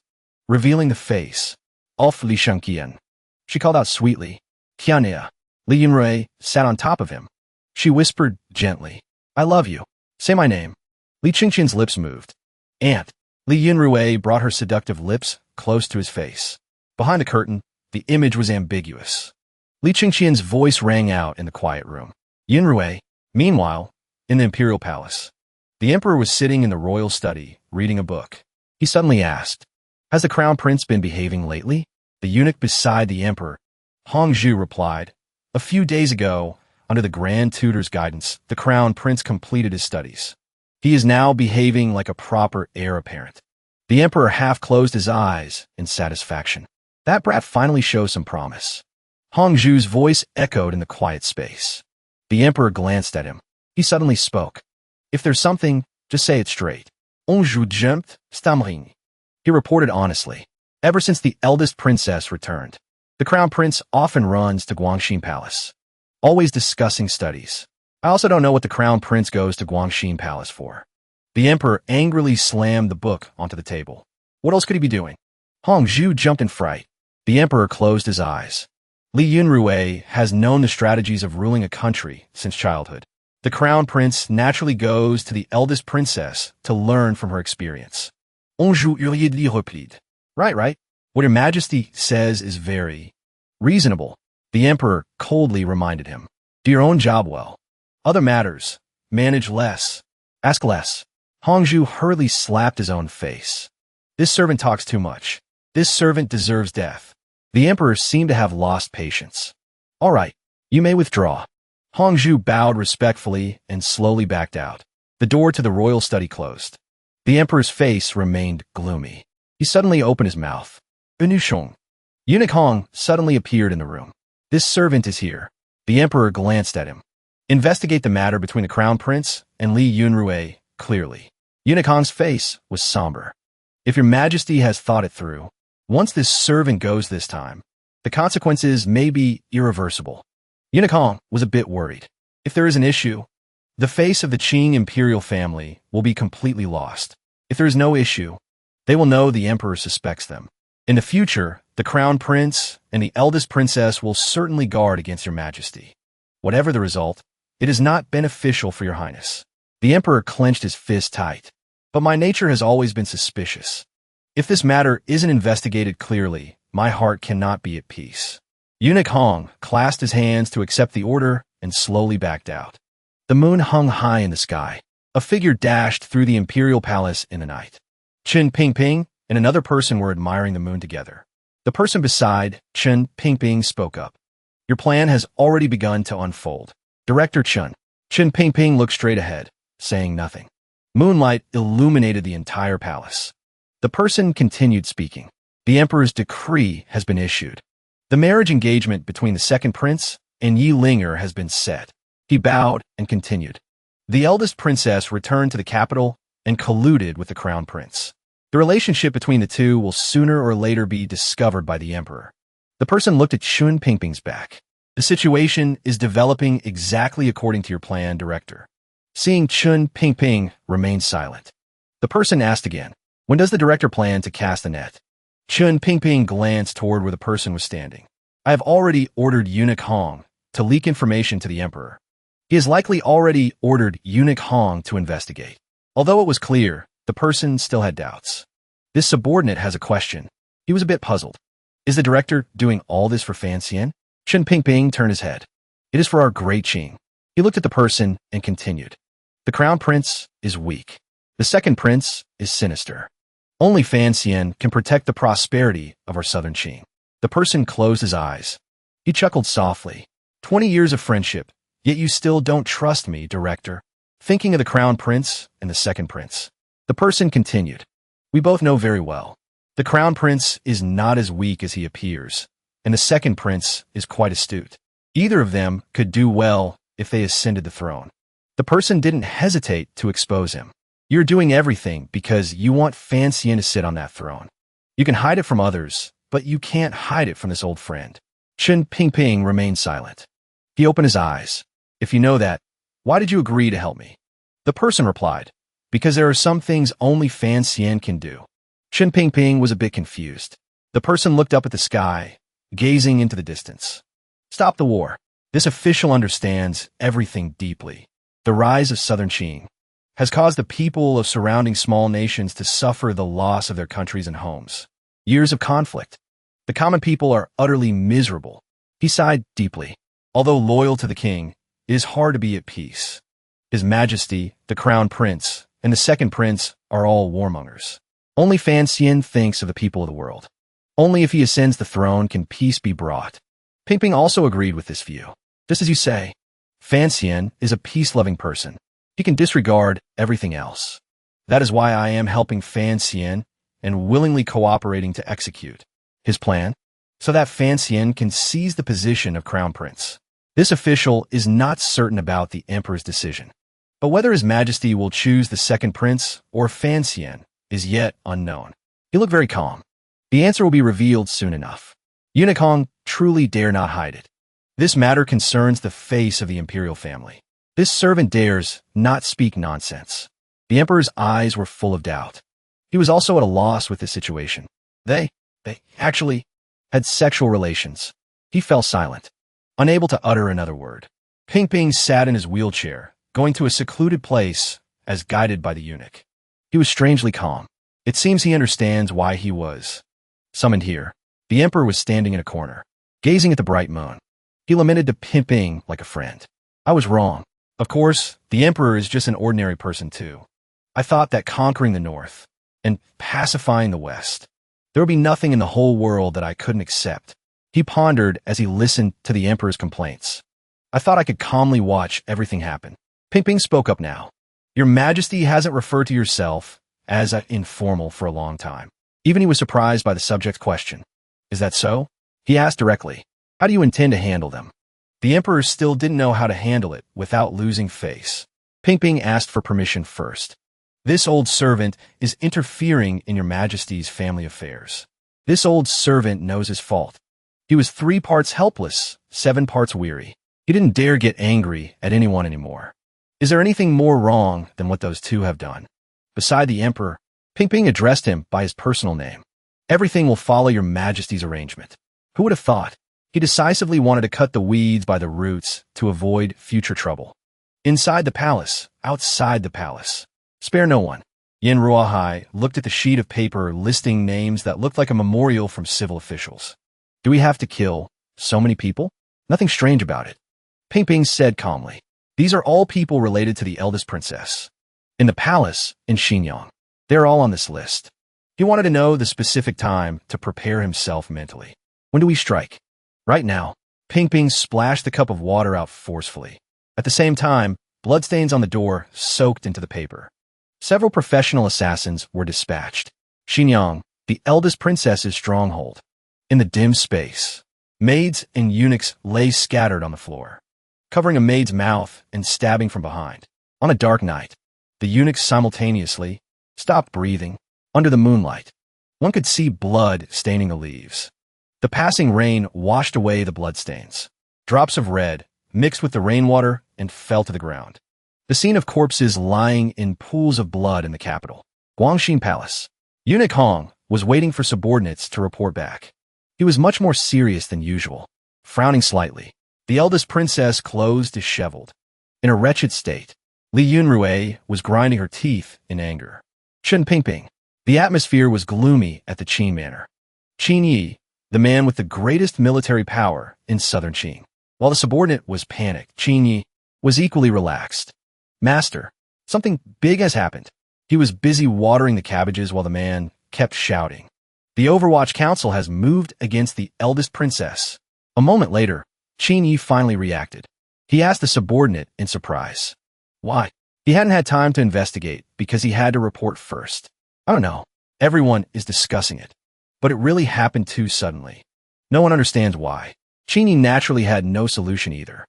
revealing the face of Li Chengxian. She called out sweetly, "Qiania." Li Yunrui sat on top of him. She whispered gently, "I love you. Say my name." Li Chengxian's lips moved. "Aunt." Li Yunrui brought her seductive lips close to his face. Behind the curtain, the image was ambiguous. Li Chengxian's voice rang out in the quiet room. Yunrui. Meanwhile, in the imperial palace, the emperor was sitting in the royal study, reading a book. He suddenly asked, "Has the crown prince been behaving lately?" The eunuch beside the emperor, Hongzhu, replied, "A few days ago, under the grand tutor's guidance, the crown prince completed his studies. He is now behaving like a proper heir apparent." The emperor half closed his eyes in satisfaction. That brat finally shows some promise. Hongzhu's voice echoed in the quiet space. The emperor glanced at him. He suddenly spoke. "If there's something, just say it straight." Hongzhu jumped, stammering. He reported honestly. Ever since the eldest princess returned, the crown prince often runs to Guangxin Palace, always discussing studies. "I also don't know what the crown prince goes to Guangxin Palace for." The emperor angrily slammed the book onto the table. What else could he be doing? Hongzhu jumped in fright. The emperor closed his eyes. Li Yunrui has known the strategies of ruling a country since childhood. The crown prince naturally goes to the eldest princess to learn from her experience. Hongzhu hurriedly replied. Right. What your majesty says is very reasonable. The emperor coldly reminded him. Do your own job well. Other matters, manage less, ask less. Hongzhu hurriedly slapped his own face. This servant talks too much. This servant deserves death. The emperor seemed to have lost patience. All right, you may withdraw. Hongzhu bowed respectfully and slowly backed out. The door to the royal study closed. The emperor's face remained gloomy. He suddenly opened his mouth. Benushong. Eunuch Hong suddenly appeared in the room. This servant is here. The emperor glanced at him. Investigate the matter between the crown prince and Li Yunrui clearly. Eunuch Hong's face was somber. If your majesty has thought it through, once this servant goes this time, the consequences may be irreversible. Eunuch Hong was a bit worried. If there is an issue, the face of the Qing imperial family will be completely lost. If there is no issue, they will know the emperor suspects them. In the future, the crown prince and the eldest princess will certainly guard against your majesty. Whatever the result, it is not beneficial for your highness. The emperor clenched his fist tight. But my nature has always been suspicious. If this matter isn't investigated clearly, my heart cannot be at peace. Eunuch Hong clasped his hands to accept the order and slowly backed out. The moon hung high in the sky. A figure dashed through the imperial palace in the night. Chen Pingping and another person were admiring the moon together. The person beside Chen Pingping spoke up. Your plan has already begun to unfold. Director Chen. Chen Pingping looked straight ahead, saying nothing. Moonlight illuminated the entire palace. The person continued speaking. The emperor's decree has been issued. The marriage engagement between the second prince and Yi Linger has been set. He bowed and continued. The eldest princess returned to the capital and colluded with the crown prince. The relationship between the two will sooner or later be discovered by the emperor. The person looked at Chen Pingping's back. The situation is developing exactly according to your plan, director. Seeing Chen Pingping remain silent. The person asked again, when does the director plan to cast the net? Chen Pingping glanced toward where the person was standing. I have already ordered Eunuch Hong to leak information to the emperor. He has likely already ordered Eunuch Hong to investigate. Although it was clear, the person still had doubts. This subordinate has a question. He was a bit puzzled. Is the director doing all this for Fan Xian? Chen Pingping turned his head. It is for our great Qing. He looked at the person and continued. The crown prince is weak. The second prince is sinister. Only Fan Xian can protect the prosperity of our southern Qing. The person closed his eyes. He chuckled softly. 20 years of friendship, yet you still don't trust me, director. Thinking of the crown prince and the second prince. The person continued. We both know very well. The crown prince is not as weak as he appears, and the second prince is quite astute. Either of them could do well if they ascended the throne. The person didn't hesitate to expose him. You're doing everything because you want Fan Xian to sit on that throne. You can hide it from others, but you can't hide it from this old friend. Chen Pingping remained silent. He opened his eyes. If you know that, why did you agree to help me? The person replied, because there are some things only Fan Xian can do. Chen Pingping was a bit confused. The person looked up at the sky, gazing into the distance. Stop the war. This official understands everything deeply. The rise of southern Qing has caused the people of surrounding small nations to suffer the loss of their countries and homes. Years of conflict. The common people are utterly miserable. He sighed deeply. Although loyal to the king, it is hard to be at peace. His Majesty, the crown prince, and the second prince are all warmongers. Only Fan Xian thinks of the people of the world. Only if he ascends the throne can peace be brought. Pingping also agreed with this view. Just as you say, Fan Xian is a peace-loving person. He can disregard everything else. That is why I am helping Fan Xian and willingly cooperating to execute his plan, so that Fan Xian can seize the position of crown prince. This official is not certain about the emperor's decision, but whether His Majesty will choose the second prince or Fan Xian is yet unknown. He looked very calm. The answer will be revealed soon enough. Eunuch Hong truly dare not hide it. This matter concerns the face of the imperial family. This servant dares not speak nonsense. The emperor's eyes were full of doubt. He was also at a loss with this situation. They actually had sexual relations. He fell silent, unable to utter another word. Pingping sat in his wheelchair, going to a secluded place as guided by the eunuch. He was strangely calm. It seems he understands why he was summoned here. The emperor was standing in a corner, gazing at the bright moon. He lamented to Pingping like a friend. I was wrong. Of course, the emperor is just an ordinary person too. I thought that conquering the north and pacifying the west, there would be nothing in the whole world that I couldn't accept. He pondered as he listened to the emperor's complaints. I thought I could calmly watch everything happen. Pingping spoke up now. Your Majesty hasn't referred to yourself as informal for a long time. Even he was surprised by the subject's question. Is that so? He asked directly. How do you intend to handle them? The emperor still didn't know how to handle it without losing face. Pingping asked for permission first. This old servant is interfering in your Majesty's family affairs. This old servant knows his fault. He was 3 parts helpless, 7 parts weary. He didn't dare get angry at anyone anymore. Is there anything more wrong than what those two have done? Beside the emperor, Pingping addressed him by his personal name. Everything will follow your majesty's arrangement. Who would have thought? He decisively wanted to cut the weeds by the roots to avoid future trouble. Inside the palace, outside the palace. Spare no one. Yin Ruahai looked at the sheet of paper listing names that looked like a memorial from civil officials. Do we have to kill so many people? Nothing strange about it. Ping Ping said calmly. These are all people related to the eldest princess. In the palace, in Xinyang. They're all on this list. He wanted to know the specific time to prepare himself mentally. When do we strike? Right now. Ping Ping splashed the cup of water out forcefully. At the same time, bloodstains on the door soaked into the paper. Several professional assassins were dispatched. Xinyang, the eldest princess's stronghold. In the dim space, maids and eunuchs lay scattered on the floor, covering a maid's mouth and stabbing from behind. On a dark night, the eunuchs simultaneously stopped breathing. Under the moonlight, one could see blood staining the leaves. The passing rain washed away the bloodstains. Drops of red mixed with the rainwater and fell to the ground. The scene of corpses lying in pools of blood in the capital. Guangxin Palace. Eunuch Hong was waiting for subordinates to report back. He was much more serious than usual, frowning slightly. The eldest princess closed disheveled. In a wretched state, Li Yunrui was grinding her teeth in anger. Chen Pingping. The atmosphere was gloomy at the Qin Manor. Qin Yi, the man with the greatest military power in southern Qin. While the subordinate was panicked, Qin Yi was equally relaxed. Master, something big has happened. He was busy watering the cabbages while the man kept shouting. The Overwatch Council has moved against the eldest princess. A moment later, Qin Yi finally reacted. He asked the subordinate in surprise. Why? He hadn't had time to investigate because he had to report first. I don't know. Everyone is discussing it. But it really happened too suddenly. No one understands why. Qin Yi naturally had no solution either.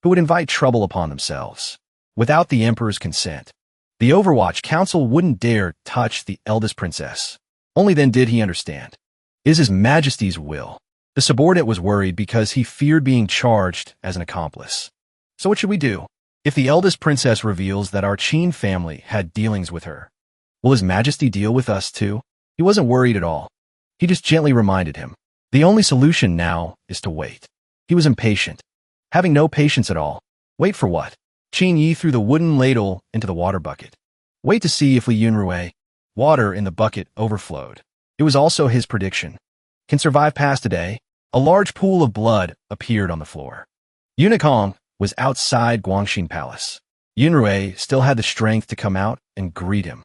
Who would invite trouble upon themselves? Without the emperor's consent, the Overwatch Council wouldn't dare touch the eldest princess. Only then did he understand. It is His Majesty's will. The subordinate was worried because he feared being charged as an accomplice. So what should we do? If the eldest princess reveals that our Qin family had dealings with her, will His Majesty deal with us too? He wasn't worried at all. He just gently reminded him. The only solution now is to wait. He was impatient. Having no patience at all. Wait for what? Qin Yi threw the wooden ladle into the water bucket. Wait to see if Li Yunrui. Water in the bucket overflowed. It was also his prediction. Can survive past a day? A large pool of blood appeared on the floor. Eunuch Hong was outside Guangxin Palace. Yunrui still had the strength to come out and greet him.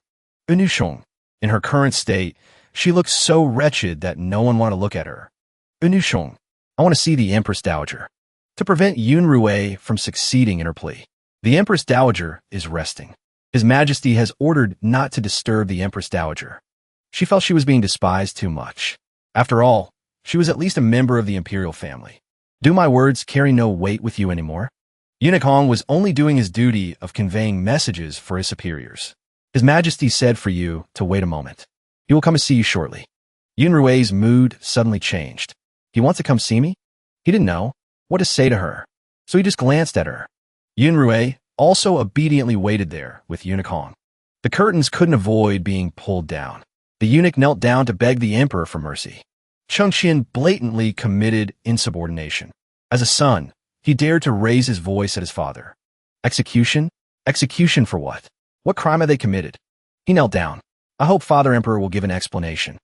Unushong. In her current state, she looked so wretched that no one wanted to look at her. Unushong. I want to see the Empress Dowager. To prevent Yunrui from succeeding in her plea, the Empress Dowager is resting. His Majesty has ordered not to disturb the Empress Dowager. She felt she was being despised too much. After all, she was at least a member of the imperial family. Do my words carry no weight with you anymore? Eunuch Hong was only doing his duty of conveying messages for his superiors. His Majesty said for you to wait a moment. He will come to see you shortly. Yunrui's mood suddenly changed. He wants to come see me? He didn't know what to say to her, so he just glanced at her. Yunrui also obediently waited there with Eunuch Hong. The curtains couldn't avoid being pulled down. The eunuch knelt down to beg the emperor for mercy. Chengqian blatantly committed insubordination. As a son, he dared to raise his voice at his father. Execution? Execution for what? What crime had they committed? He knelt down. I hope Father Emperor will give an explanation.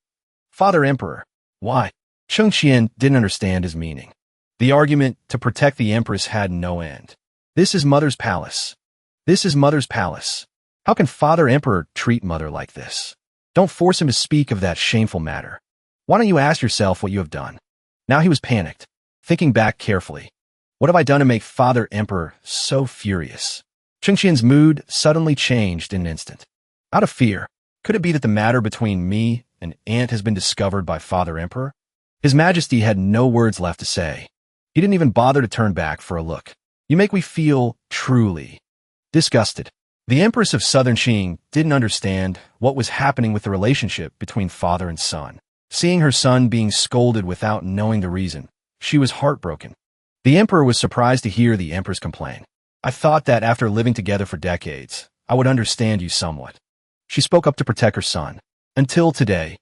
Father Emperor? Why? Chengqian didn't understand his meaning. The argument to protect the empress had no end. This is Mother's palace. This is Mother's palace. How can Father Emperor treat Mother like this? Don't force him to speak of that shameful matter. Why don't you ask yourself what you have done? Now he was panicked, thinking back carefully. What have I done to make Father Emperor so furious? Chengqian's mood suddenly changed in an instant. Out of fear, could it be that the matter between me and Aunt has been discovered by Father Emperor? His Majesty had no words left to say. He didn't even bother to turn back for a look. You make me feel truly disgusted. The Empress of Southern Qing didn't understand what was happening with the relationship between father and son. Seeing her son being scolded without knowing the reason, she was heartbroken. The Emperor was surprised to hear the Empress complain. I thought that after living together for decades, I would understand you somewhat. She spoke up to protect her son. Until today,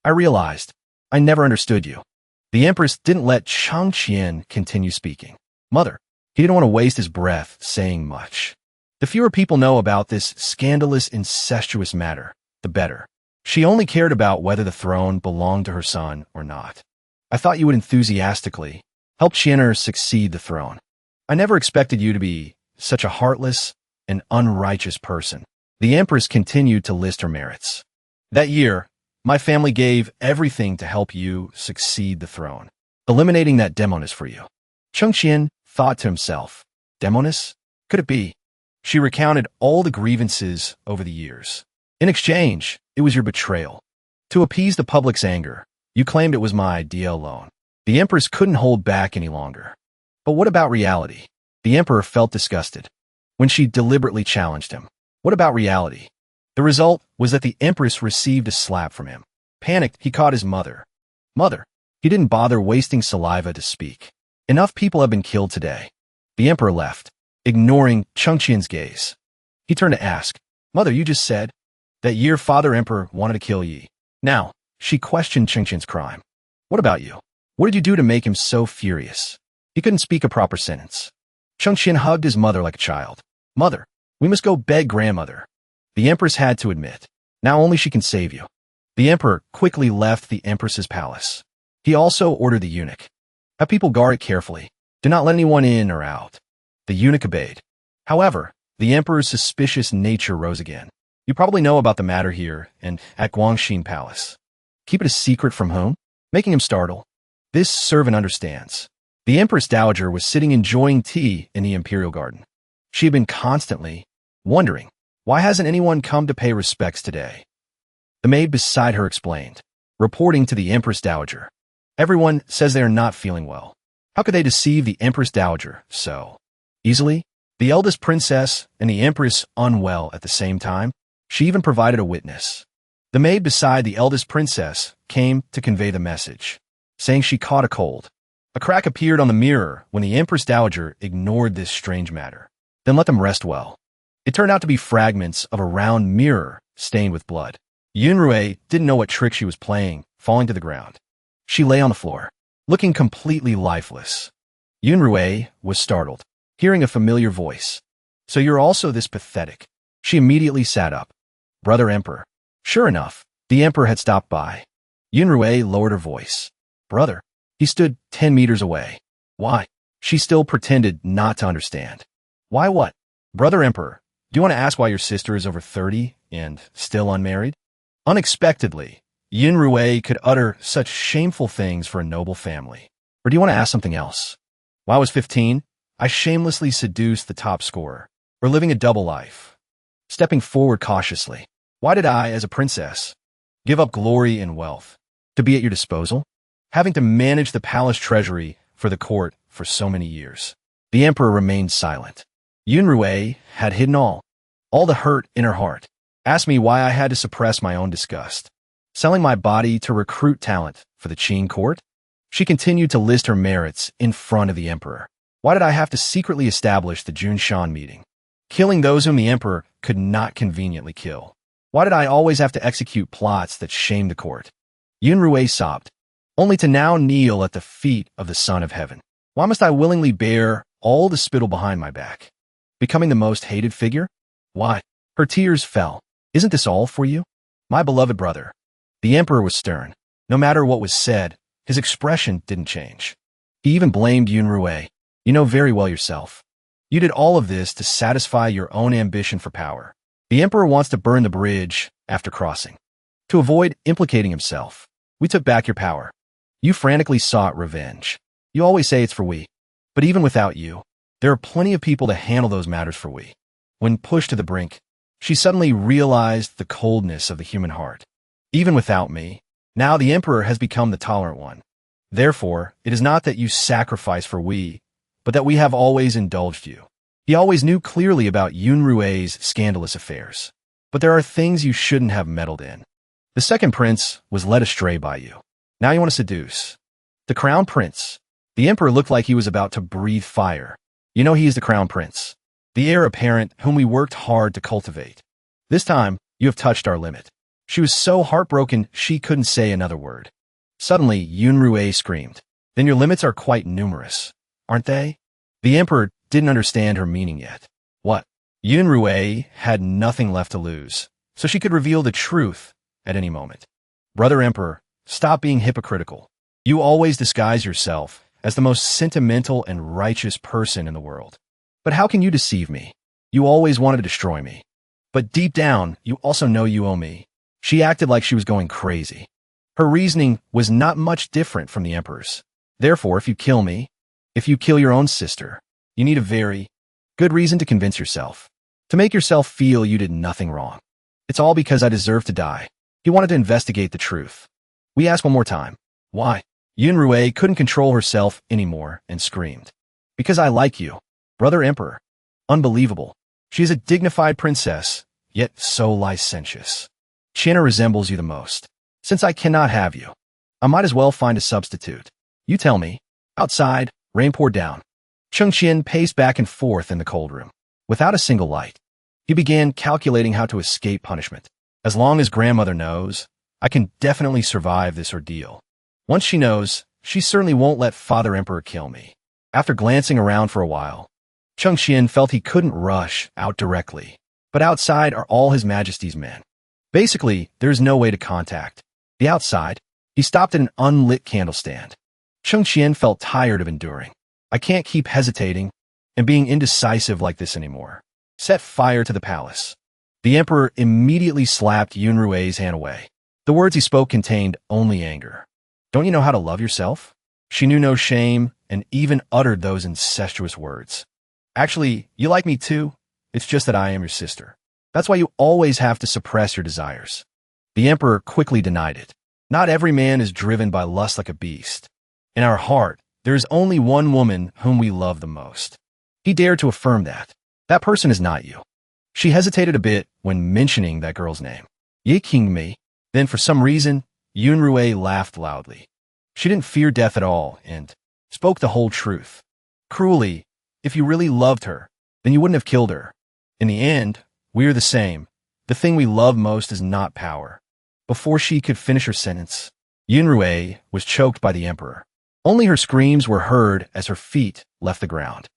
I realized I never understood you. The Empress didn't let Changqian continue speaking. Mother, he didn't want to waste his breath saying much. The fewer people know about this scandalous, incestuous matter, the better. She only cared about whether the throne belonged to her son or not. I thought you would enthusiastically help Qian'er succeed the throne. I never expected you to be such a heartless and unrighteous person. The Empress continued to list her merits. That year, my family gave everything to help you succeed the throne, eliminating that demoness for you. Chengqian thought to himself, demoness? Could it be? She recounted all the grievances over the years. In exchange, it was your betrayal. To appease the public's anger, you claimed it was my idea alone. The Empress couldn't hold back any longer. But what about reality? The Emperor felt disgusted when she deliberately challenged him. What about reality? The result was that the Empress received a slap from him. Panicked, he caught his mother. Mother, he didn't bother wasting saliva to speak. Enough people have been killed today. The Emperor left, ignoring Chengqian's gaze. He turned to ask, Mother, you just said that year Father Emperor wanted to kill Yi. Now, she questioned Chengqian's crime. What about you? What did you do to make him so furious? He couldn't speak a proper sentence. Chengqian hugged his mother like a child. Mother, we must go beg grandmother. The Empress had to admit. Now only she can save you. The Emperor quickly left the Empress's palace. He also ordered the eunuch. Have people guard it carefully. Do not let anyone in or out. The eunuch obeyed. However, the Emperor's suspicious nature rose again. You probably know about the matter here and at Guangxin Palace. Keep it a secret from whom? Making him startle. This servant understands. The Empress Dowager was sitting enjoying tea in the Imperial Garden. She had been constantly wondering, why hasn't anyone come to pay respects today? The maid beside her explained, reporting to the Empress Dowager. Everyone says they are not feeling well. How could they deceive the Empress Dowager so easily? The eldest princess and the Empress unwell at the same time? She even provided a witness. The maid beside the eldest princess came to convey the message, saying she caught a cold. A crack appeared on the mirror when the Empress Dowager ignored this strange matter. Then let them rest well. It turned out to be fragments of a round mirror stained with blood. Yunrui didn't know what trick she was playing, falling to the ground. She lay on the floor, looking completely lifeless. Yunrui was startled, hearing a familiar voice. So you're also this pathetic. She immediately sat up. Brother Emperor. Sure enough, the Emperor had stopped by. Yunrui lowered her voice. Brother. He stood 10 meters away. Why? She still pretended not to understand. Why what? Brother Emperor, do you want to ask why your sister is over 30 and still unmarried? Unexpectedly, Yunrui could utter such shameful things for a noble family. Or do you want to ask something else? When I was 15, I shamelessly seduced the top scorer. We're living a double life. Stepping forward cautiously. Why did I, as a princess, give up glory and wealth to be at your disposal? Having to manage the palace treasury for the court for so many years. The Emperor remained silent. Yunrui had hidden all the hurt in her heart. Asked me why I had to suppress my own disgust. Selling my body to recruit talent for the Qin court? She continued to list her merits in front of the Emperor. Why did I have to secretly establish the Junshan meeting? Killing those whom the Emperor could not conveniently kill. Why did I always have to execute plots that shamed the court? Yunrui sobbed, only to now kneel at the feet of the Son of Heaven. Why must I willingly bear all the spittle behind my back? Becoming the most hated figure? Why? Her tears fell. Isn't this all for you? My beloved brother. The Emperor was stern. No matter what was said, his expression didn't change. He even blamed Yunrui. You know very well yourself. You did all of this to satisfy your own ambition for power. The Emperor wants to burn the bridge after crossing. To avoid implicating himself, we took back your power. You frantically sought revenge. You always say it's for we. But even without you, there are plenty of people to handle those matters for we. When pushed to the brink, she suddenly realized the coldness of the human heart. Even without me, now the Emperor has become the tolerant one. Therefore, it is not that you sacrifice for we, but that we have always indulged you. He always knew clearly about Yunrui's scandalous affairs. But there are things you shouldn't have meddled in. The second prince was led astray by you. Now you want to seduce. The crown prince. The Emperor looked like he was about to breathe fire. You know he is the crown prince, the heir apparent whom we worked hard to cultivate. This time, you have touched our limit. She was so heartbroken she couldn't say another word. Suddenly, Yunrui screamed. Then your limits are quite numerous, aren't they? The emperor didn't understand her meaning yet. What? Yunrui had nothing left to lose, so she could reveal the truth at any moment. Brother Emperor, stop being hypocritical. You always disguise yourself as the most sentimental and righteous person in the world. But how can you deceive me? You always wanted to destroy me. But deep down, you also know you owe me. She acted like she was going crazy. Her reasoning was not much different from the emperor's. Therefore, if you kill me, if you kill your own sister, you need a very good reason to convince yourself, to make yourself feel you did nothing wrong. It's all because I deserve to die. He wanted to investigate the truth. We ask one more time. Why? Yunrui couldn't control herself anymore and screamed. Because I like you, Brother Emperor. Unbelievable. She is a dignified princess, yet so licentious. China resembles you the most. Since I cannot have you, I might as well find a substitute. You tell me. Outside, rain poured down. Chengqian paced back and forth in the cold room, without a single light. He began calculating how to escape punishment. As long as grandmother knows, I can definitely survive this ordeal. Once she knows, she certainly won't let Father Emperor kill me. After glancing around for a while, Chengqian felt he couldn't rush out directly. But outside are all His Majesty's men. Basically, there's no way to contact the outside. He stopped at an unlit candle stand. Chengqian felt tired of enduring. I can't keep hesitating and being indecisive like this anymore. Set fire to the palace. The emperor immediately slapped Yunrui's hand away. The words he spoke contained only anger. Don't you know how to love yourself? She knew no shame and even uttered those incestuous words. Actually, you like me too. It's just that I am your sister. That's why you always have to suppress your desires. The emperor quickly denied it. Not every man is driven by lust like a beast. In our heart, there is only one woman whom we love the most. He dared to affirm that. That person is not you. She hesitated a bit when mentioning that girl's name. Ye King me. Then for some reason, Yunrui laughed loudly. She didn't fear death at all and spoke the whole truth. Cruelly, if you really loved her, then you wouldn't have killed her. In the end, we are the same. The thing we love most is not power. Before she could finish her sentence, Yunrui was choked by the emperor. Only her screams were heard as her feet left the ground.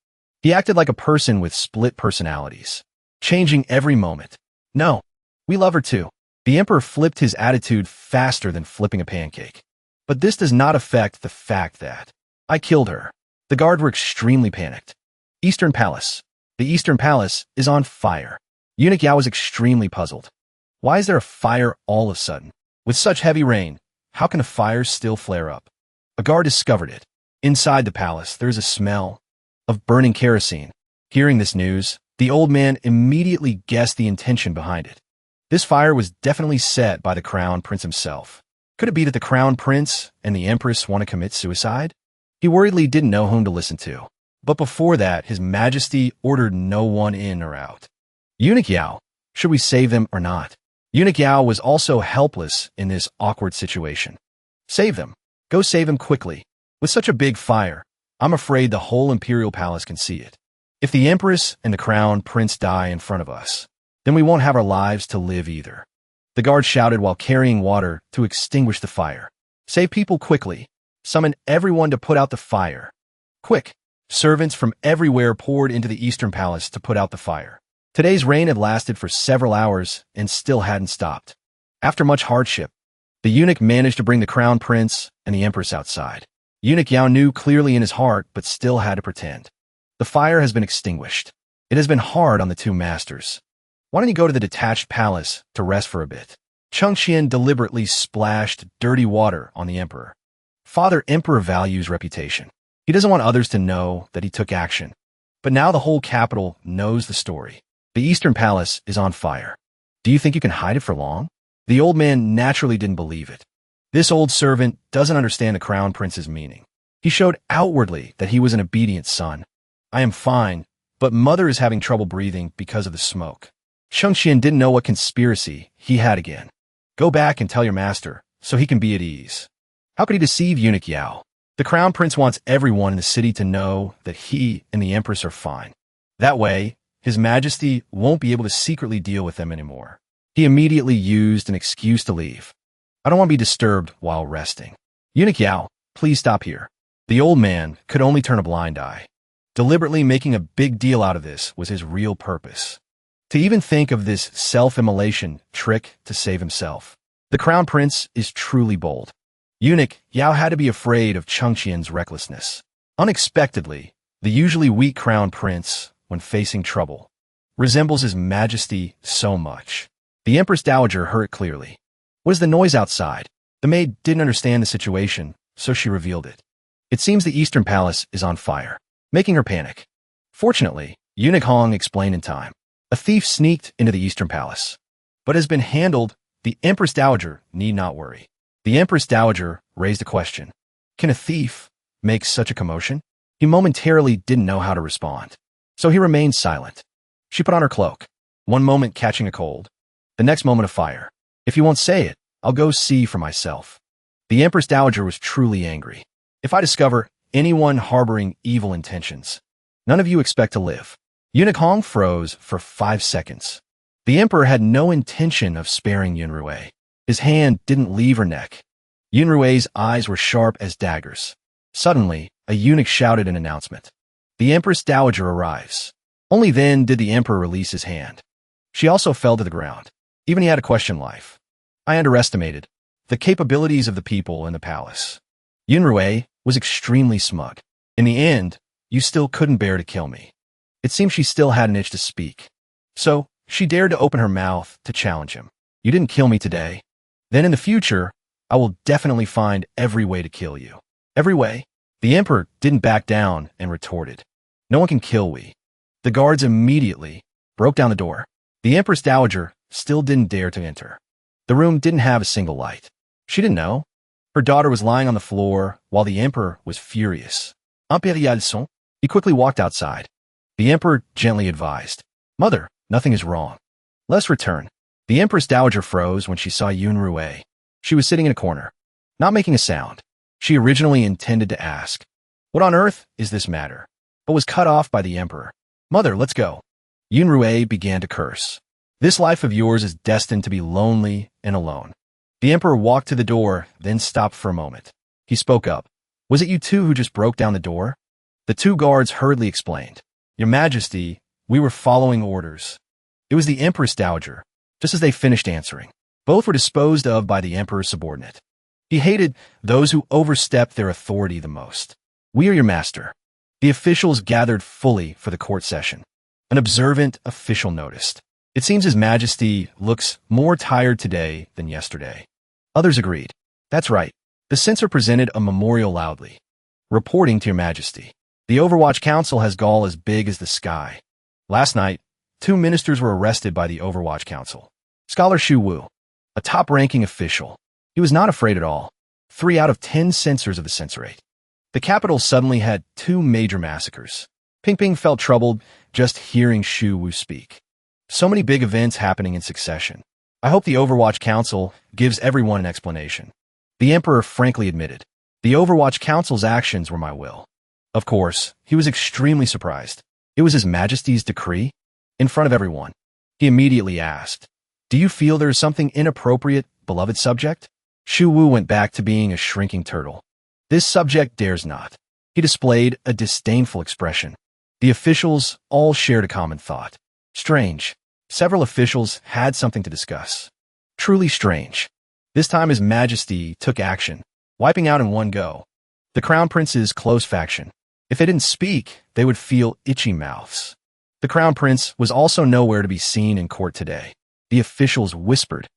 He acted like a person with split personalities, changing every moment. No, we love her too. The emperor flipped his attitude faster than flipping a pancake. But this does not affect the fact that I killed her. The guard were extremely panicked. Eastern Palace. The Eastern Palace is on fire. Eunuch Yao was extremely puzzled. Why is there a fire all of a sudden? With such heavy rain, how can a fire still flare up? A guard discovered it. Inside the palace, there is a smell of burning kerosene. Hearing this news, the old man immediately guessed the intention behind it. This fire was definitely set by the crown prince himself. Could it be that the crown prince and the empress want to commit suicide? He worriedly didn't know whom to listen to. But before that, His Majesty ordered no one in or out. Eunuch Yao, should we save them or not? Eunuch Yao was also helpless in this awkward situation. Save them. Go save him quickly. With such a big fire, I'm afraid the whole imperial palace can see it. If the empress and the crown prince die in front of us, then we won't have our lives to live either. The guard shouted while carrying water to extinguish the fire. Save people quickly. Summon everyone to put out the fire. Quick! Servants from everywhere poured into the Eastern Palace to put out the fire. Today's rain had lasted for several hours and still hadn't stopped. After much hardship, the eunuch managed to bring the crown prince and the empress outside. Eunuch Yao knew clearly in his heart, but still had to pretend. The fire has been extinguished. It has been hard on the two masters. Why don't you go to the detached palace to rest for a bit? Chengqian deliberately splashed dirty water on the emperor. Father Emperor values reputation. He doesn't want others to know that he took action. But now the whole capital knows the story. The Eastern Palace is on fire. Do you think you can hide it for long? The old man naturally didn't believe it. This old servant doesn't understand the crown prince's meaning. He showed outwardly that he was an obedient son. I am fine, but mother is having trouble breathing because of the smoke. Chengqian didn't know what conspiracy he had again. Go back and tell your master, so he can be at ease. How could he deceive Eunuch Yao? The crown prince wants everyone in the city to know that he and the empress are fine. That way, His Majesty won't be able to secretly deal with them anymore. He immediately used an excuse to leave. I don't want to be disturbed while resting. Eunuch Yao, please stop here. The old man could only turn a blind eye. Deliberately making a big deal out of this was his real purpose. To even think of this self-immolation trick to save himself. The crown prince is truly bold. Eunuch Yao had to be afraid of Chengqian's recklessness. Unexpectedly, the usually weak crown prince, when facing trouble, resembles his majesty so much. The Empress Dowager heard it clearly. What is the noise outside? The maid didn't understand the situation, so she revealed it. It seems the Eastern Palace is on fire, making her panic. Fortunately, Eunuch Hong explained in time. A thief sneaked into the Eastern Palace, but has been handled. The Empress Dowager need not worry. The Empress Dowager raised a question. Can a thief make such a commotion? He momentarily didn't know how to respond, so he remained silent. She put on her cloak, one moment catching a cold, the next moment a fire. If you won't say it, I'll go see for myself. The Empress Dowager was truly angry. If I discover anyone harboring evil intentions, none of you expect to live. Eunuch Hong froze for 5 seconds. The emperor had no intention of sparing Yunrui. His hand didn't leave her neck. Yunrui's eyes were sharp as daggers. Suddenly, a eunuch shouted an announcement. The Empress Dowager arrives. Only then did the emperor release his hand. She also fell to the ground. Even he had a question life. I underestimated the capabilities of the people in the palace. Yunrui was extremely smug. In the end, you still couldn't bear to kill me. It seemed she still had an itch to speak. So, she dared to open her mouth to challenge him. You didn't kill me today. Then in the future, I will definitely find every way to kill you. Every way? The emperor didn't back down and retorted. No one can kill we. The guards immediately broke down the door. The Empress Dowager still didn't dare to enter. The room didn't have a single light. She didn't know. Her daughter was lying on the floor while the emperor was furious. Impérial son. He quickly walked outside. The emperor gently advised. Mother, nothing is wrong. Let's return. The Empress Dowager froze when she saw Yunrui. She was sitting in a corner, not making a sound. She originally intended to ask, what on earth is this matter? But was cut off by the emperor. Mother, let's go. Yunrui began to curse. This life of yours is destined to be lonely and alone. The emperor walked to the door, then stopped for a moment. He spoke up. Was it you two who just broke down the door? The two guards hurriedly explained. Your Majesty, we were following orders. It was the Empress Dowager. Just as they finished answering, both were disposed of by the emperor's subordinate. He hated those who overstepped their authority the most. We are your master. The officials gathered fully for the court session. An observant official noticed. It seems His Majesty looks more tired today than yesterday. Others agreed. That's right. The censor presented a memorial loudly. Reporting to your Majesty. The Overwatch Council has gall as big as the sky. Last night, 2 ministers were arrested by the Overwatch Council. Scholar Xu Wu, a top-ranking official. He was not afraid at all. 3 out of 10 censors of the censorate. The capital suddenly had 2 major massacres. Ping Ping felt troubled just hearing Xu Wu speak. So many big events happening in succession. I hope the Overwatch Council gives everyone an explanation. The Emperor frankly admitted. The Overwatch Council's actions were my will. Of course, he was extremely surprised. It was His Majesty's decree? In front of everyone. He immediately asked, do you feel there is something inappropriate, beloved subject? Xu Wu went back to being a shrinking turtle. This subject dares not. He displayed a disdainful expression. The officials all shared a common thought. Strange. Several officials had something to discuss. Truly strange. This time His Majesty took action, wiping out in one go. The Crown Prince's close faction. If they didn't speak, they would feel itchy mouths. The Crown Prince was also nowhere to be seen in court today. The officials whispered.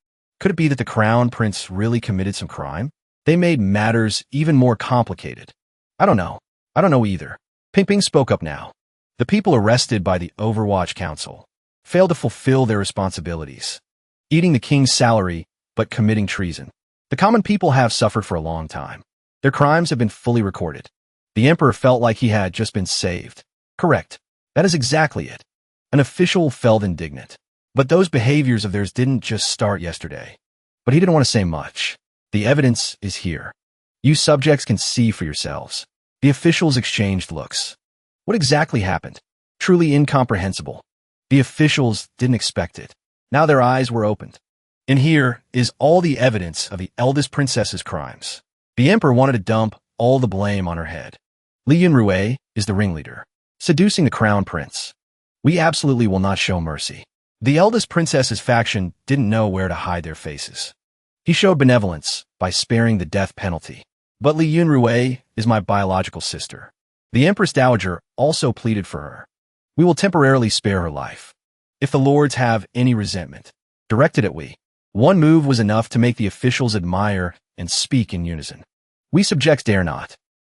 Could it be that the Crown Prince really committed some crime? They made matters even more complicated. I don't know. I don't know either. Ping Ping spoke up now. The people arrested by the Overwatch Council failed to fulfill their responsibilities, eating the king's salary but committing treason. The common people have suffered for a long time. Their crimes have been fully recorded. The emperor felt like he had just been saved. Correct. That is exactly it. An official felt indignant. But those behaviors of theirs didn't just start yesterday. But he didn't want to say much. The evidence is here. You subjects can see for yourselves. The officials exchanged looks. What exactly happened? Truly incomprehensible. The officials didn't expect it. Now their eyes were opened. And here is all the evidence of the eldest princess's crimes. The emperor wanted to dump all the blame on her head. Li Yunrui is the ringleader, seducing the crown prince. We absolutely will not show mercy. The eldest princess's faction didn't know where to hide their faces. He showed benevolence by sparing the death penalty. But Li Yunrui is my biological sister. The Empress Dowager also pleaded for her. We will temporarily spare her life. If the lords have any resentment, directed at we. One move was enough to make the officials admire and speak in unison. We subjects dare not.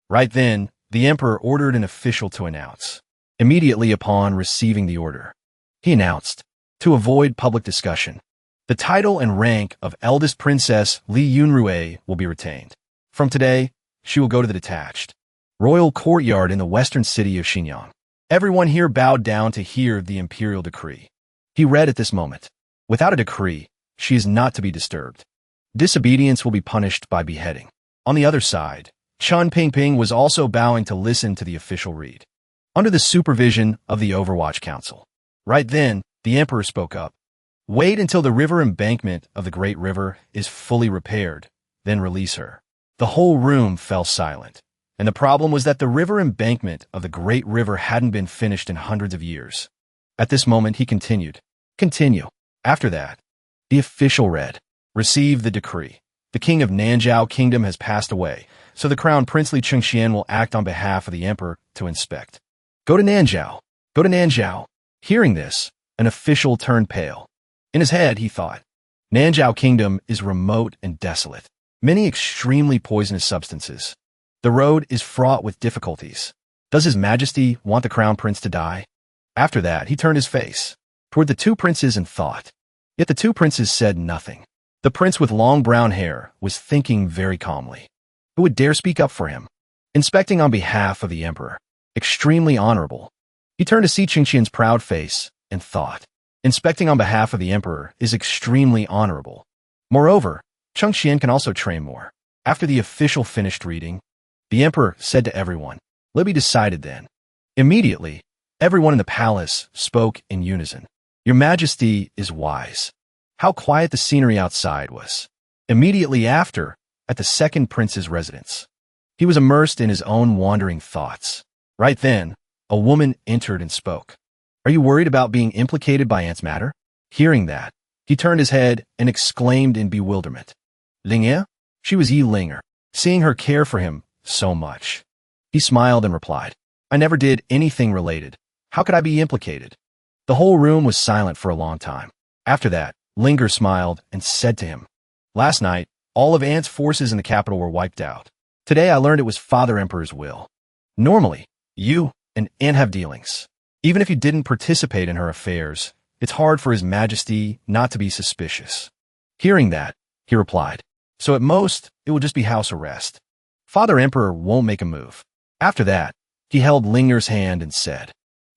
Right then, the emperor ordered an official to announce. Immediately upon receiving the order, he announced, to avoid public discussion, the title and rank of eldest princess Li Yunrui will be retained. From today, she will go to the detached royal courtyard in the western city of Xinjiang. Everyone here bowed down to hear the imperial decree. He read at this moment, without a decree, she is not to be disturbed. Disobedience will be punished by beheading. On the other side, Chen Pingping was also bowing to listen to the official read, under the supervision of the Overwatch Council. Right then, the emperor spoke up. Wait until the river embankment of the Great River is fully repaired, then release her. The whole room fell silent, and the problem was that the river embankment of the Great River hadn't been finished in hundreds of years. At this moment, he continued. Continue. After that, the official read, receive the decree. The king of Nanzhao Kingdom has passed away, so the crown princely Chengxian will act on behalf of the emperor to inspect. Go to Nanzhao. Go to Nanzhao. Hearing this, an official turned pale. In his head, he thought, Nanzhao Kingdom is remote and desolate. Many extremely poisonous substances. The road is fraught with difficulties. Does His Majesty want the crown prince to die? After that, he turned his face toward the two princes and thought. Yet the two princes said nothing. The prince with long brown hair was thinking very calmly. Who would dare speak up for him? Inspecting on behalf of the emperor. Extremely honorable. He turned to see Chengxian's proud face and thought. Inspecting on behalf of the emperor is extremely honorable. Moreover, Chengxian can also train more. After the official finished reading, the emperor said to everyone, let be decided then. Immediately, everyone in the palace spoke in unison. Your Majesty is wise. How quiet the scenery outside was. Immediately after, at the second prince's residence, he was immersed in his own wandering thoughts. Right then, a woman entered and spoke. Are you worried about being implicated by Aunt's matter? Hearing that, he turned his head and exclaimed in bewilderment. Lingye? She was Yi Linger, seeing her care for him so much. He smiled and replied, I never did anything related. How could I be implicated? The whole room was silent for a long time. After that, Linger smiled and said to him, last night, all of Aunt's forces in the capital were wiped out. Today I learned it was Father Emperor's will. Normally, you and Aunt have dealings. Even if you didn't participate in her affairs, it's hard for His Majesty not to be suspicious. Hearing that, he replied, so at most, it will just be house arrest. Father Emperor won't make a move. After that, he held Linger's hand and said,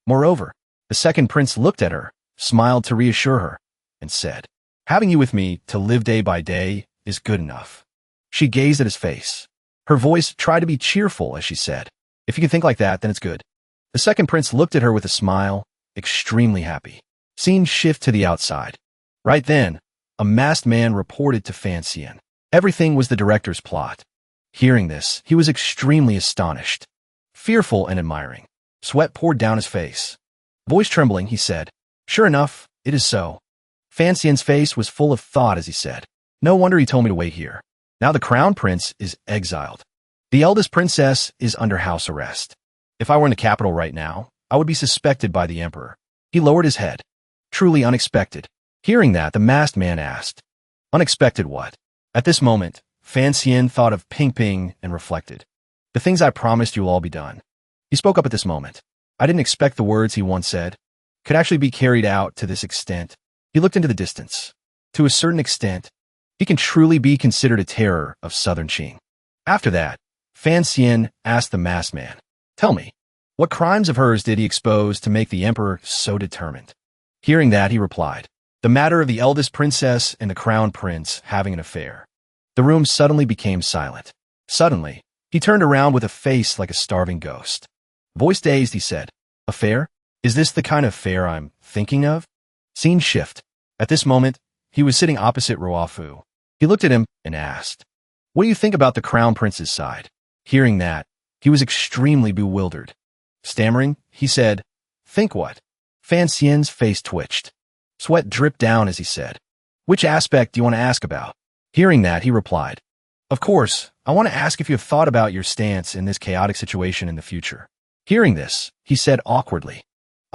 moreover, the second prince looked at her, smiled to reassure her, and said, having you with me to live day by day is good enough. She gazed at his face. Her voice tried to be cheerful as she said, if you can think like that, then it's good. The second prince looked at her with a smile, extremely happy. Scene shift to the outside. Right then, a masked man reported to Fiancee. Everything was the director's plot. Hearing this, he was extremely astonished, fearful and admiring. Sweat poured down his face. Voice trembling, he said, sure enough, it is so. Fancien's face was full of thought as he said, no wonder he told me to wait here. Now the crown prince is exiled. The eldest princess is under house arrest. If I were in the capital right now, I would be suspected by the emperor. He lowered his head. Truly unexpected. Hearing that, the masked man asked, unexpected what? At this moment, Fan Xian thought of Ping Ping and reflected. The things I promised you will all be done. He spoke up at this moment. I didn't expect the words he once said could actually be carried out to this extent. He looked into the distance. To a certain extent, he can truly be considered a terror of southern Qing. After that, Fan Xian asked the masked man, tell me, what crimes of hers did he expose to make the emperor so determined? Hearing that, he replied, the matter of the eldest princess and the crown prince having an affair. The room suddenly became silent. Suddenly, he turned around with a face like a starving ghost. Voice dazed, he said, affair? Is this the kind of affair I'm thinking of? Scene shift. At this moment, he was sitting opposite Ruofu. He looked at him and asked, What do you think about the crown prince's side? Hearing that, he was extremely bewildered. Stammering, he said, think what? Fan Xian's face twitched. Sweat dripped down as he said, which aspect do you want to ask about? Hearing that, he replied, of course, I want to ask if you have thought about your stance in this chaotic situation in the future. Hearing this, he said awkwardly,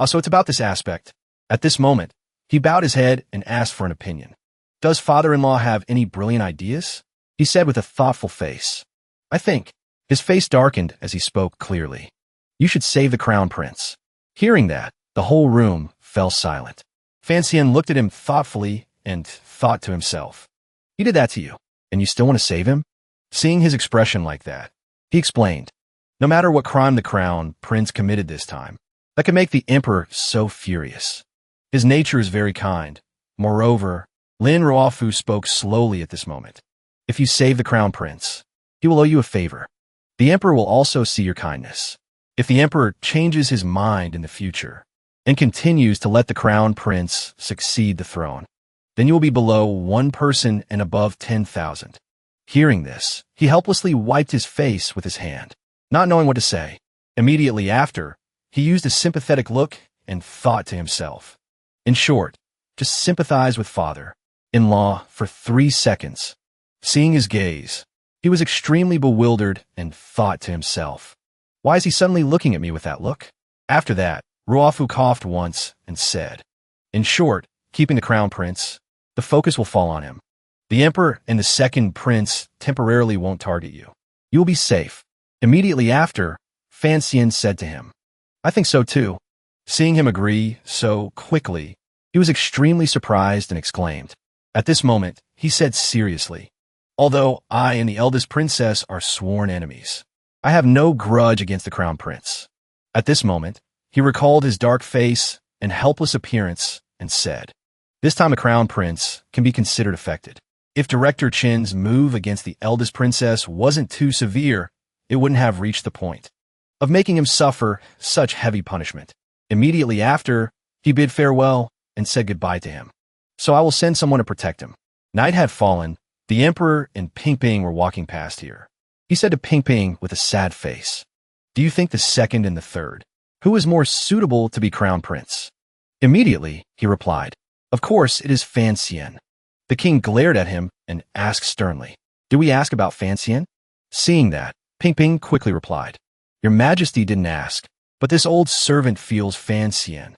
so it's about this aspect. At this moment, he bowed his head and asked for an opinion. Does father-in-law have any brilliant ideas? He said with a thoughtful face. I think. His face darkened as he spoke clearly. You should save the crown prince. Hearing that, the whole room fell silent. Fan Xian looked at him thoughtfully and thought to himself, he did that to you, and you still want to save him? Seeing his expression like that, he explained, no matter what crime the crown prince committed this time, that could make the emperor so furious. His nature is very kind. Moreover, Lin Ruofu spoke slowly at this moment. If you save the crown prince, he will owe you a favor. The emperor will also see your kindness. If the emperor changes his mind in the future and continues to let the crown prince succeed the throne, then you will be below 1 person and above 10,000. Hearing this, he helplessly wiped his face with his hand, not knowing what to say. Immediately after, he used a sympathetic look and thought to himself. In short, just sympathize with father-in-law for 3 seconds. Seeing his gaze, he was extremely bewildered and thought to himself, why is he suddenly looking at me with that look? After that, Ruofu coughed once and said, in short, keeping the crown prince, the focus will fall on him. The emperor and the second prince temporarily won't target you. You will be safe. Immediately after, Fan Xian said to him, I think so too. Seeing him agree so quickly, he was extremely surprised and exclaimed. At this moment, he said seriously, although I and the eldest princess are sworn enemies, I have no grudge against the crown prince. At this moment, he recalled his dark face and helpless appearance and said, this time a crown prince can be considered affected. If Director Chin's move against the eldest princess wasn't too severe, it wouldn't have reached the point of making him suffer such heavy punishment. Immediately after, he bid farewell and said goodbye to him. So I will send someone to protect him. Night had fallen. The emperor and Ping Ping were walking past here. He said to Ping Ping with a sad face, do you think the second and the third, who is more suitable to be crown prince? Immediately, he replied, of course it is Fan Xian. The king glared at him and asked sternly, do we ask about Fan Xian? Seeing that, Ping Ping quickly replied, your majesty didn't ask, but this old servant feels Fan Xian.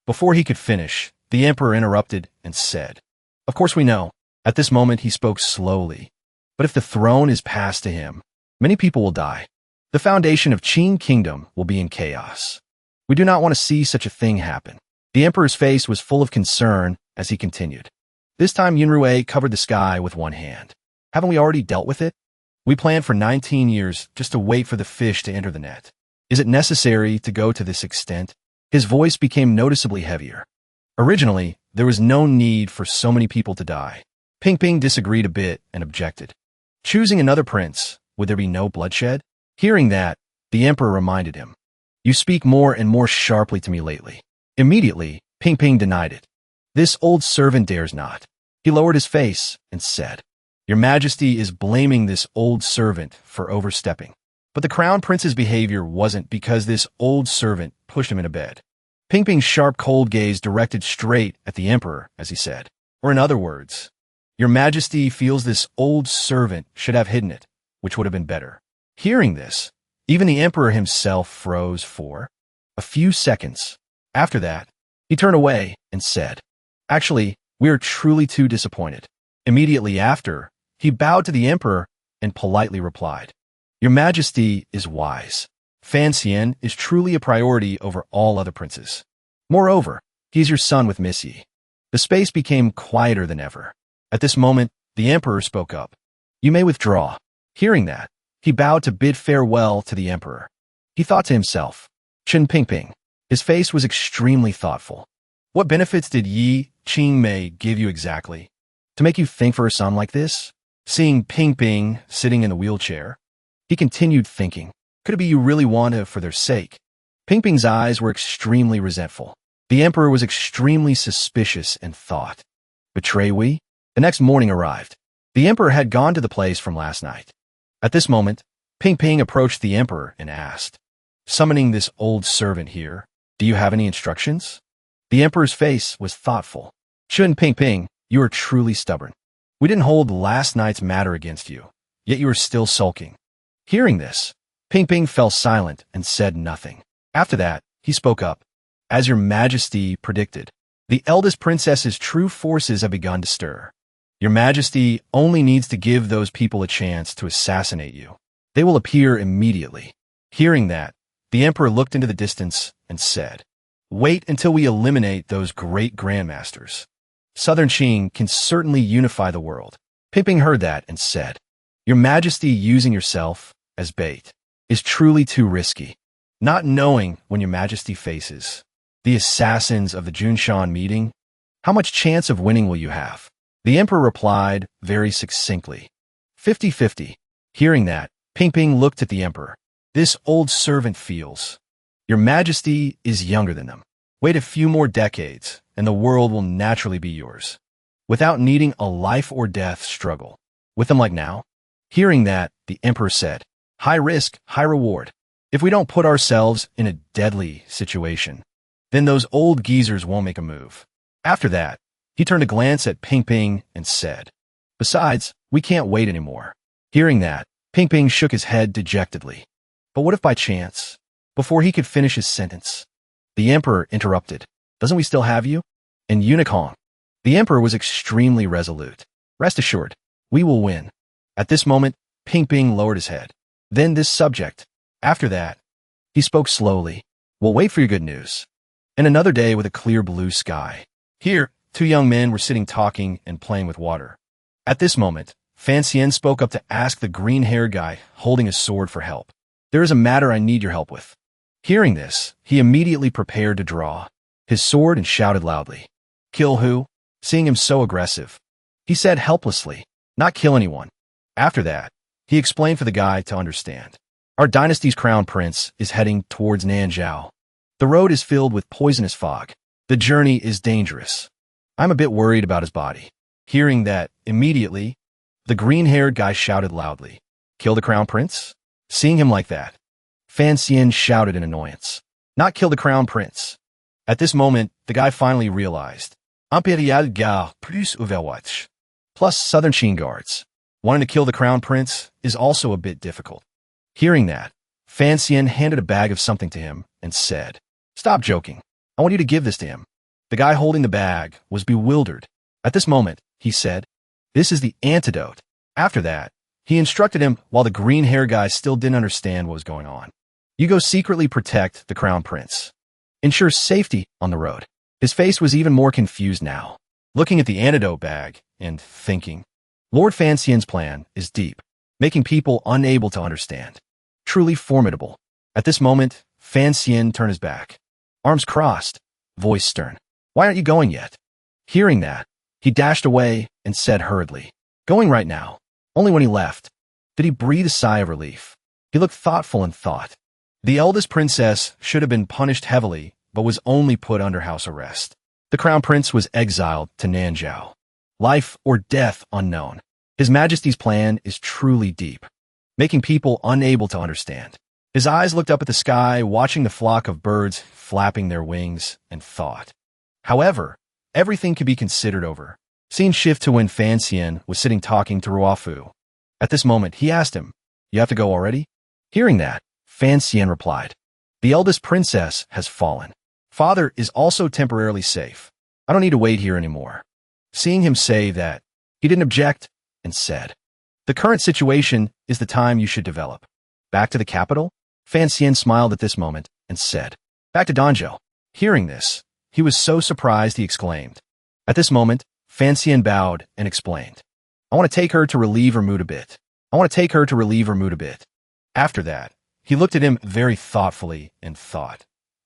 Before he could finish, the emperor interrupted and said, of course we know. At this moment he spoke slowly, but if the throne is passed to him, many people will die. The foundation of Qin Kingdom will be in chaos. We do not want to see such a thing happen. The emperor's face was full of concern as he continued. This time Yunrui covered the sky with one hand. Haven't we already dealt with it? We planned for 19 years just to wait for the fish to enter the net. Is it necessary to go to this extent? His voice became noticeably heavier. Originally, there was no need for so many people to die. Ping Ping disagreed a bit and objected. Choosing another prince, would there be no bloodshed? Hearing that, the emperor reminded him. You speak more and more sharply to me lately. Immediately, Ping Ping denied it. This old servant dares not. He lowered his face and said, your majesty is blaming this old servant for overstepping. But the crown prince's behavior wasn't because this old servant pushed him into bed. Ping Ping's sharp cold gaze directed straight at the emperor as he said, or in other words, your majesty feels this old servant should have hidden it, which would have been better. Hearing this, even the emperor himself froze for a few seconds. After that, he turned away and said, actually, we are truly too disappointed. Immediately after, he bowed to the emperor and politely replied, your majesty is wise. Fan Xian is truly a priority over all other princes. Moreover, he is your son with Miss Yi. The space became quieter than ever. At this moment, the emperor spoke up. You may withdraw. Hearing that, he bowed to bid farewell to the emperor. He thought to himself, Chen Pingping. His face was extremely thoughtful. What benefits did Yi Qingmei give you exactly? To make you think for her son like this? Seeing Ping Ping sitting in the wheelchair, he continued thinking, could it be you really want to for their sake? Ping Ping's eyes were extremely resentful. The emperor was extremely suspicious and thought, betray we? The next morning arrived. The emperor had gone to the place from last night. At this moment, Ping Ping approached the emperor and asked, "Summoning this old servant here, do you have any instructions?" The emperor's face was thoughtful. "Shun Ping Ping, you are truly stubborn. We didn't hold last night's matter against you, yet you are still sulking." Hearing this, Ping Ping fell silent and said nothing. After that, he spoke up. "As your majesty predicted, the eldest princess's true forces have begun to stir. Your majesty only needs to give those people a chance to assassinate you. They will appear immediately." Hearing that, the emperor looked into the distance and said, "Wait until we eliminate those great grandmasters. Southern Qing can certainly unify the world." Ping Ping heard that and said, "Your majesty using yourself as bait is truly too risky. Not knowing when your majesty faces the assassins of the Junshan meeting, how much chance of winning will you have?" The emperor replied very succinctly, 50-50. Hearing that, Ping Ping looked at the emperor. "This old servant feels your majesty is younger than them. Wait a few more decades, and the world will naturally be yours, without needing a life-or-death struggle with them like now." Hearing that, the emperor said, "High risk, high reward. If we don't put ourselves in a deadly situation, then those old geezers won't make a move." After that, he turned a glance at Ping Ping and said, "Besides, we can't wait anymore." Hearing that, Ping Ping shook his head dejectedly. "But what if by chance?" Before he could finish his sentence, the emperor interrupted, "Doesn't we still have you?" And Unicorn. The emperor was extremely resolute. "Rest assured, we will win." At this moment, Ping Ping lowered his head. Then this subject. After that, he spoke slowly. "We'll wait for your good news." And another day with a clear blue sky. Here, two young men were sitting talking and playing with water. At this moment, Fiancee spoke up to ask the green-haired guy holding a sword for help. "There is a matter I need your help with." Hearing this, he immediately prepared to draw his sword and shouted loudly, "Kill who?" Seeing him so aggressive, he said helplessly, "Not kill anyone." After that, he explained for the guy to understand. "Our dynasty's crown prince is heading towards Nanzhao. The road is filled with poisonous fog. The journey is dangerous. I'm a bit worried about his body." Hearing that, immediately, the green-haired guy shouted loudly, "Kill the crown prince?" Seeing him like that, Fan Xian shouted in annoyance, "Not kill the crown prince." At this moment, the guy finally realized, Imperial Garde plus Overwatch, plus Southern Qing guards. Wanting to kill the crown prince is also a bit difficult. Hearing that, Fan Xian handed a bag of something to him and said, "Stop joking. I want you to give this to him." The guy holding the bag was bewildered. At this moment, he said, "This is the antidote." After that, he instructed him while the green-haired guy still didn't understand what was going on. "You go secretly protect the crown prince. Ensure safety on the road." His face was even more confused now, looking at the antidote bag and thinking, Lord Fan Xian's plan is deep, making people unable to understand. Truly formidable. At this moment, Fan Xian turned his back, arms crossed, voice stern. "Why aren't you going yet?" Hearing that, he dashed away and said hurriedly, "Going right now." Only when he left did he breathe a sigh of relief. He looked thoughtful and thought, the eldest princess should have been punished heavily, but was only put under house arrest. The crown prince was exiled to Nanzhao. Life or death unknown. His Majesty's plan is truly deep, making people unable to understand. His eyes looked up at the sky, watching the flock of birds flapping their wings, and thought. However, everything could be considered over. Scene shift to when Fan Xian was sitting talking to Ruofu. At this moment, he asked him, "You have to go already?" Hearing that, Fan Xian replied, "The eldest princess has fallen. Father is also temporarily safe. I don't need to wait here anymore." Seeing him say that, he didn't object and said, "The current situation is the time you should develop." Back to the capital? Fan Xian smiled at this moment and said, "Back to Danjo." Hearing this, he was so surprised he exclaimed. At this moment, Fan Xian bowed and explained, "I want to take her to relieve her mood a bit. I want to take her to relieve her mood a bit." After that, he looked at him very thoughtfully and thought,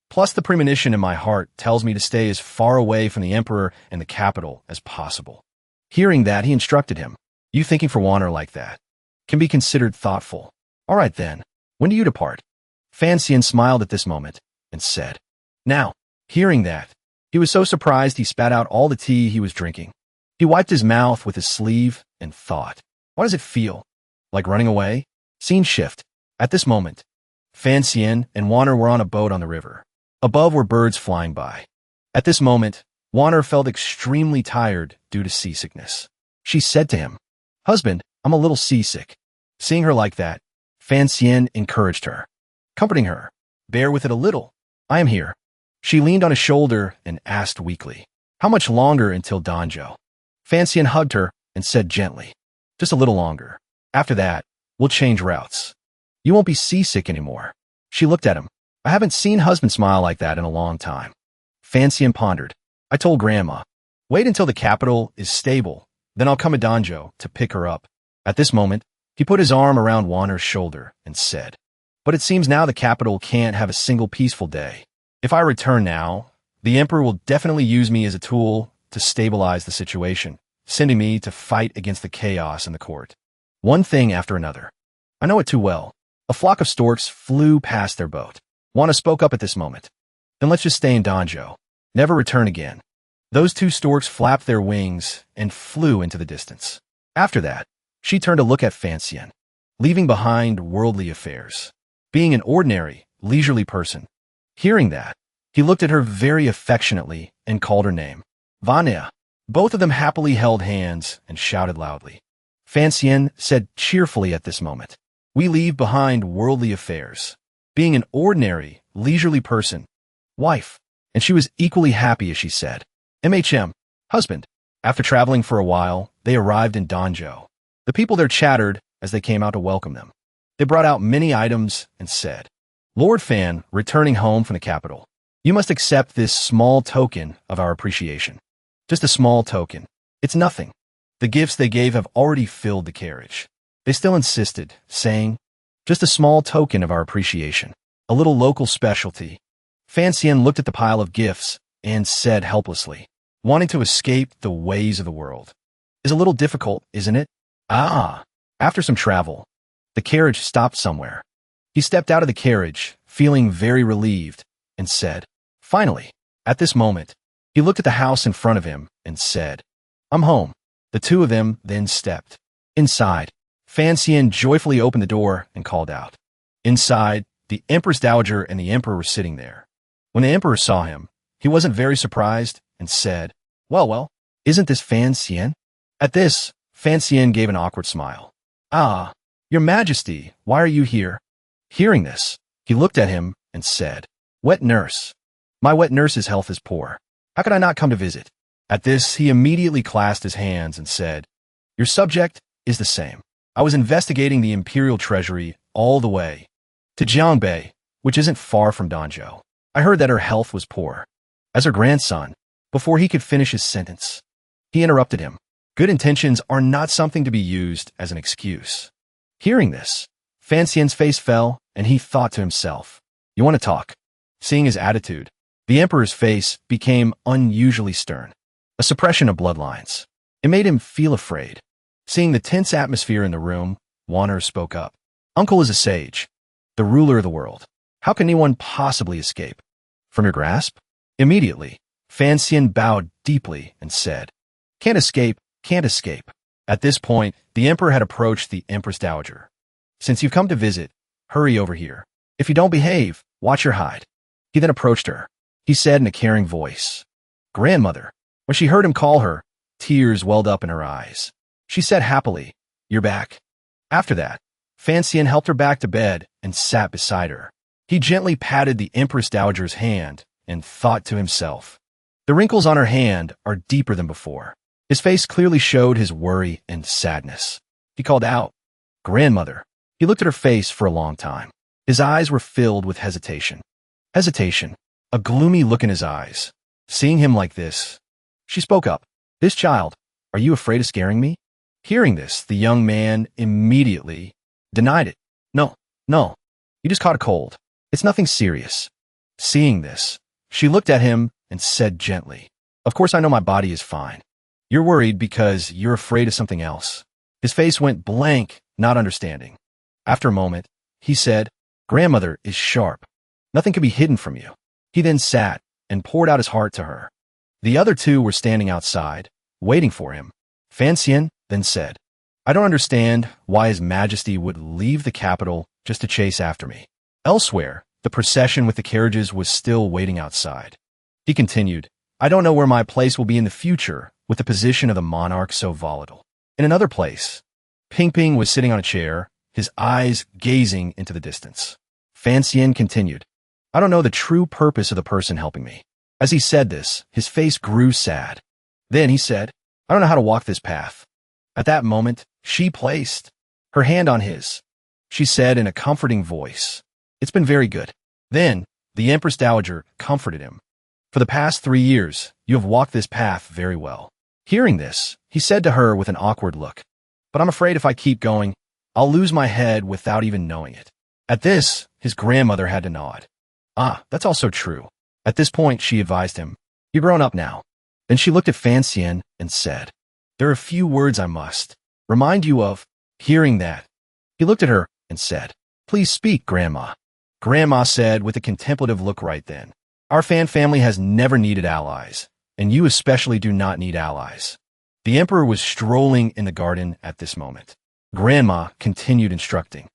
"Plus the premonition in my heart tells me to stay as far away from the emperor and the capital as possible." Hearing that, he instructed him, "You thinking for Wanner like that can be considered thoughtful. All right then, when do you depart?" Fan Xian smiled at this moment and said, "Now." Hearing that, he was so surprised he spat out all the tea he was drinking. He wiped his mouth with his sleeve and thought. Why does it feel like running away? Scene shift. At this moment, Fiancee and Manor were on a boat on the river. Above were birds flying by. At this moment, Manor felt extremely tired due to seasickness. She said to him, "Husband, I'm a little seasick." Seeing her like that, Fiancee encouraged her, comforting her. "Bear with it a little. I am here." She leaned on his shoulder and asked weakly, "How much longer until Danjo?" Fiancee hugged her and said gently, "Just a little longer. After that, we'll change routes. You won't be seasick anymore." She looked at him. I haven't seen husband smile like that in a long time. Fiancee pondered. I told Grandma, wait until the capital is stable, then I'll come to Danjo to pick her up. At this moment, he put his arm around Wanor's shoulder and said, "But it seems now the capital can't have a single peaceful day. If I return now, the Emperor will definitely use me as a tool to stabilize the situation, sending me to fight against the chaos in the court. One thing after another. I know it too well." A flock of storks flew past their boat. Wana spoke up at this moment. "Then let's just stay in Danjo. Never return again." Those two storks flapped their wings and flew into the distance. After that, she turned to look at Fiancee, leaving behind worldly affairs, being an ordinary, leisurely person. Hearing that, he looked at her very affectionately and called her name, Vanya. Both of them happily held hands and shouted loudly. Fiancee said cheerfully at this moment, "We leave behind worldly affairs, being an ordinary, leisurely person, wife." And she was equally happy as she said, "MHM, husband." After traveling for a while, they arrived in Danjo. The people there chattered as they came out to welcome them. They brought out many items and said, "Lord Fan, returning home from the capital, you must accept this small token of our appreciation." Just a small token. It's nothing. The gifts they gave have already filled the carriage. They still insisted, saying, "Just a small token of our appreciation. A little local specialty." Fiancee looked at the pile of gifts and said helplessly, "Wanting to escape the ways of the world is a little difficult, isn't it?" After some travel, the carriage stopped somewhere. He stepped out of the carriage, feeling very relieved, and said, "Finally." At this moment, he looked at the house in front of him and said, "I'm home." The two of them then stepped inside. Fiancee joyfully opened the door and called out. Inside, the Empress Dowager and the Emperor were sitting there. When the Emperor saw him, he wasn't very surprised and said, Well, isn't this Fiancee?" At this, Fiancee gave an awkward smile. "Ah, Your Majesty, why are you here?" Hearing this, he looked at him and said, "Wet nurse. My wet nurse's health is poor. How could I not come to visit?" At this, he immediately clasped his hands and said, "Your subject is the same. I was investigating the Imperial Treasury all the way to Jiangbei, which isn't far from Danjo. I heard that her health was poor. As her grandson," before he could finish his sentence, he interrupted him. Good intentions are not something to be used as an excuse. Hearing this, Fiancee's face fell, and he thought to himself, "You want to talk?" Seeing his attitude, the Emperor's face became unusually stern, a suppression of bloodlines. It made him feel afraid. Seeing the tense atmosphere in the room, Manhwa spoke up. "Uncle is a sage, the ruler of the world. How can anyone possibly escape from your grasp?" Immediately, Fiancee bowed deeply and said, "Can't escape, can't escape." At this point, the Emperor had approached the Empress Dowager. "Since you've come to visit, hurry over here. If you don't behave, watch your hide." He then approached her. He said in a caring voice, "Grandmother." When she heard him call her, tears welled up in her eyes. She said happily, "You're back." After that, Fiancee helped her back to bed and sat beside her. He gently patted the Empress Dowager's hand and thought to himself, the wrinkles on her hand are deeper than before. His face clearly showed his worry and sadness. He called out, "Grandmother." He looked at her face for a long time. His eyes were filled with hesitation. Hesitation, a gloomy look in his eyes. Seeing him like this, she spoke up. "This child, are you afraid of scaring me?" Hearing this, the young man immediately denied it. No, you just caught a cold. It's nothing serious." Seeing this, she looked at him and said gently, "Of course I know my body is fine. You're worried because you're afraid of something else." His face went blank, not understanding. After a moment, he said, "Grandmother is sharp. Nothing can be hidden from you." He then sat and poured out his heart to her. The other two were standing outside, waiting for him. Fiancee then said, I don't understand why His Majesty would leave the capital just to chase after me. Elsewhere, the procession with the carriages was still waiting outside. He continued, I don't know where my place will be in the future with the position of the monarch so volatile. In another place, Ping Ping was sitting on a chair, his eyes gazing into the distance. Fan Xian continued, I don't know the true purpose of the person helping me. As he said this, his face grew sad. Then he said, I don't know how to walk this path. At that moment, she placed her hand on his. She said in a comforting voice, It's been very good. Then, the Empress Dowager comforted him. For the past 3 years, you have walked this path very well. Hearing this, he said to her with an awkward look, But I'm afraid if I keep going, I'll lose my head without even knowing it. At this, his grandmother had to nod. Ah, that's also true. At this point, she advised him, You're grown up now. Then she looked at Fan Xian and said, There are a few words I must remind you of. Hearing that, he looked at her and said, Please speak, Grandma. Grandma said with a contemplative look right then, Our Fan family has never needed allies, and you especially do not need allies. The Emperor was strolling in the garden at this moment. Grandma continued instructing,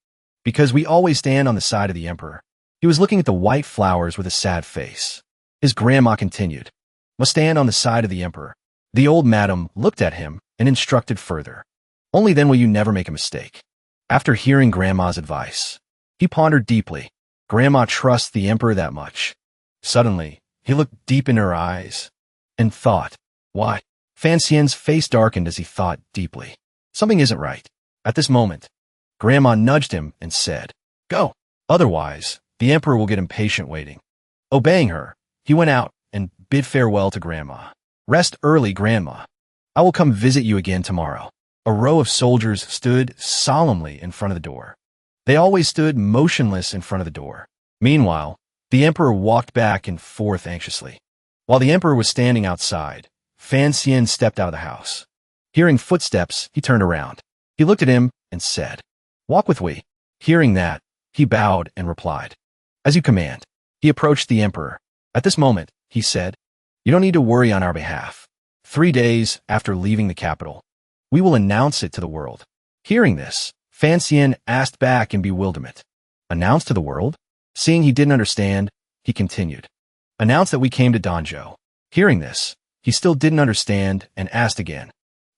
Because we always stand on the side of the Emperor. He was looking at the white flowers with a sad face. His grandma continued, Must stand on the side of the Emperor. The old madam looked at him and instructed further. Only then will you never make a mistake. After hearing Grandma's advice, he pondered deeply. Grandma trusts the Emperor that much. Suddenly, he looked deep in her eyes and thought, Why? Fan Xian's face darkened as he thought deeply. Something isn't right. At this moment, Grandma nudged him and said, Go. Otherwise, the Emperor will get impatient waiting. Obeying her, he went out and bid farewell to Grandma. Rest early, Grandma. I will come visit you again tomorrow. A row of soldiers stood solemnly in front of the door. They always stood motionless in front of the door. Meanwhile, the Emperor walked back and forth anxiously. While the Emperor was standing outside, Fan Xian stepped out of the house. Hearing footsteps, he turned around. He looked at him and said, Walk with we. Hearing that, he bowed and replied, As you command. He approached the Emperor. At this moment, he said, You don't need to worry on our behalf. 3 days after leaving the capital, we will announce it to the world. Hearing this, Fan Xian asked back in bewilderment. Announce to the world? Seeing he didn't understand, he continued. Announce that we came to Danjo. Hearing this, he still didn't understand and asked again.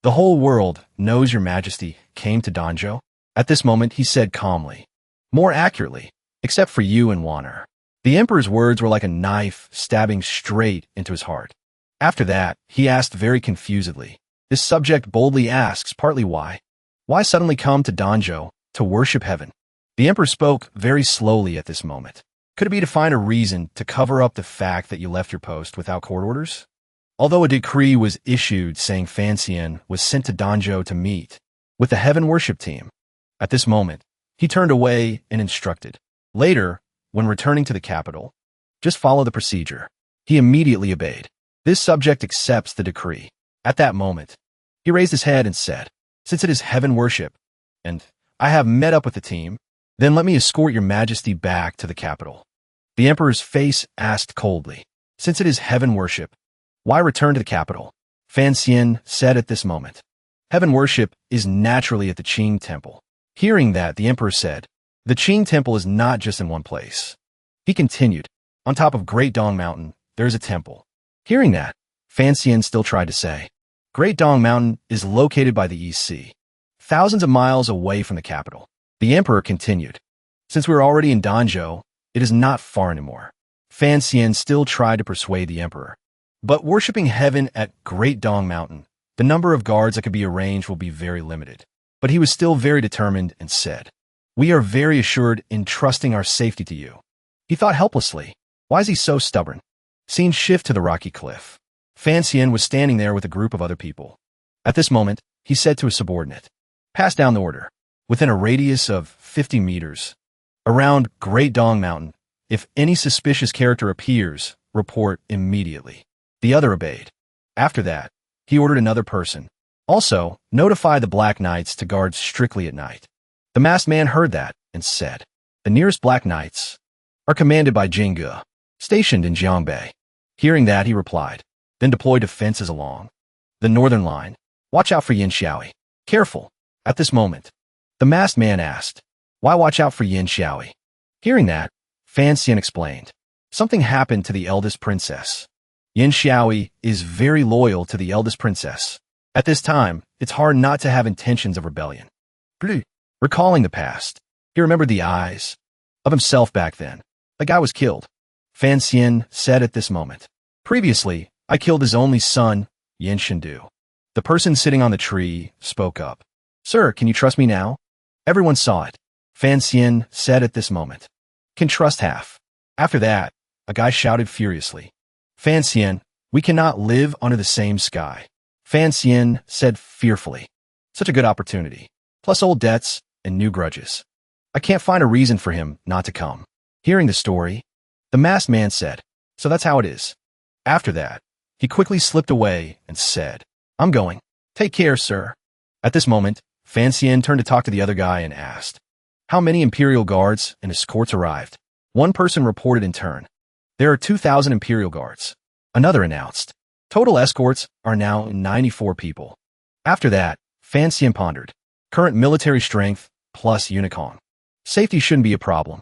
The whole world knows your majesty came to Danjo? At this moment, he said calmly. More accurately, except for you and Wanner. The Emperor's words were like a knife stabbing straight into his heart. After that, he asked very confusedly. This subject boldly asks partly why. Why suddenly come to Danjo to worship heaven? The Emperor spoke very slowly at this moment. Could it be to find a reason to cover up the fact that you left your post without court orders? Although a decree was issued saying Fan Xian was sent to Danjo to meet with the heaven worship team. At this moment, he turned away and instructed. Later, when returning to the capital, just follow the procedure. He immediately obeyed. This subject accepts the decree. At that moment, he raised his head and said, Since it is heaven worship, and I have met up with the team, then let me escort your majesty back to the capital. The Emperor's face asked coldly, Since it is heaven worship, why return to the capital? Fan Xian said at this moment, Heaven worship is naturally at the Qing Temple. Hearing that, the Emperor said, The Qing Temple is not just in one place. He continued, On top of Great Dong Mountain, there is a temple. Hearing that, Fan Xian still tried to say, Great Dong Mountain is located by the East Sea, thousands of miles away from the capital. The Emperor continued, Since we are already in Danjo, it is not far anymore. Fan Xian still tried to persuade the Emperor. But worshipping heaven at Great Dong Mountain, the number of guards that could be arranged will be very limited. But he was still very determined and said, We are very assured in trusting our safety to you. He thought helplessly, Why is he so stubborn? Scene shift to the rocky cliff. Fan Xian was standing there with a group of other people. At this moment, he said to his subordinate, Pass down the order. Within a radius of 50 meters, around Great Dong Mountain, if any suspicious character appears, report immediately. The other obeyed. After that, he ordered another person. Also, notify the Black Knights to guard strictly at night. The masked man heard that and said, The nearest Black Knights are commanded by Jingge, stationed in Jiangbei. Hearing that, he replied, Then deploy defenses along the northern line. Watch out for Yin Xiaoi. Careful. At this moment, the masked man asked, "Why watch out for Yin Xiaoi?" Hearing that, Fan Xian explained, "Something happened to the eldest princess. Yin Xiaoi is very loyal to the eldest princess. At this time, it's hard not to have intentions of rebellion." Blue. Recalling the past, he remembered the eyes of himself back then. The guy was killed. Fan Xian said at this moment, "Previously, I killed his only son, Yin Shendu." The person sitting on the tree spoke up. "Sir, can you trust me now?" Everyone saw it. Fan Xian said at this moment, "Can trust half." After that, a guy shouted furiously, "Fan Xian, we cannot live under the same sky." Fan Xian said fearfully, "Such a good opportunity, plus old debts and new grudges. I can't find a reason for him not to come." Hearing the story, the masked man said, "So that's how it is." After that, he quickly slipped away and said, "I'm going. Take care, sir." At this moment, Fan Xian turned to talk to the other guy and asked, "How many Imperial Guards and escorts arrived?" One person reported in turn, "There are 2,000 Imperial Guards." Another announced, "Total escorts are now 94 people." After that, Fan Xian pondered, "Current military strength plus unicorn. Safety shouldn't be a problem."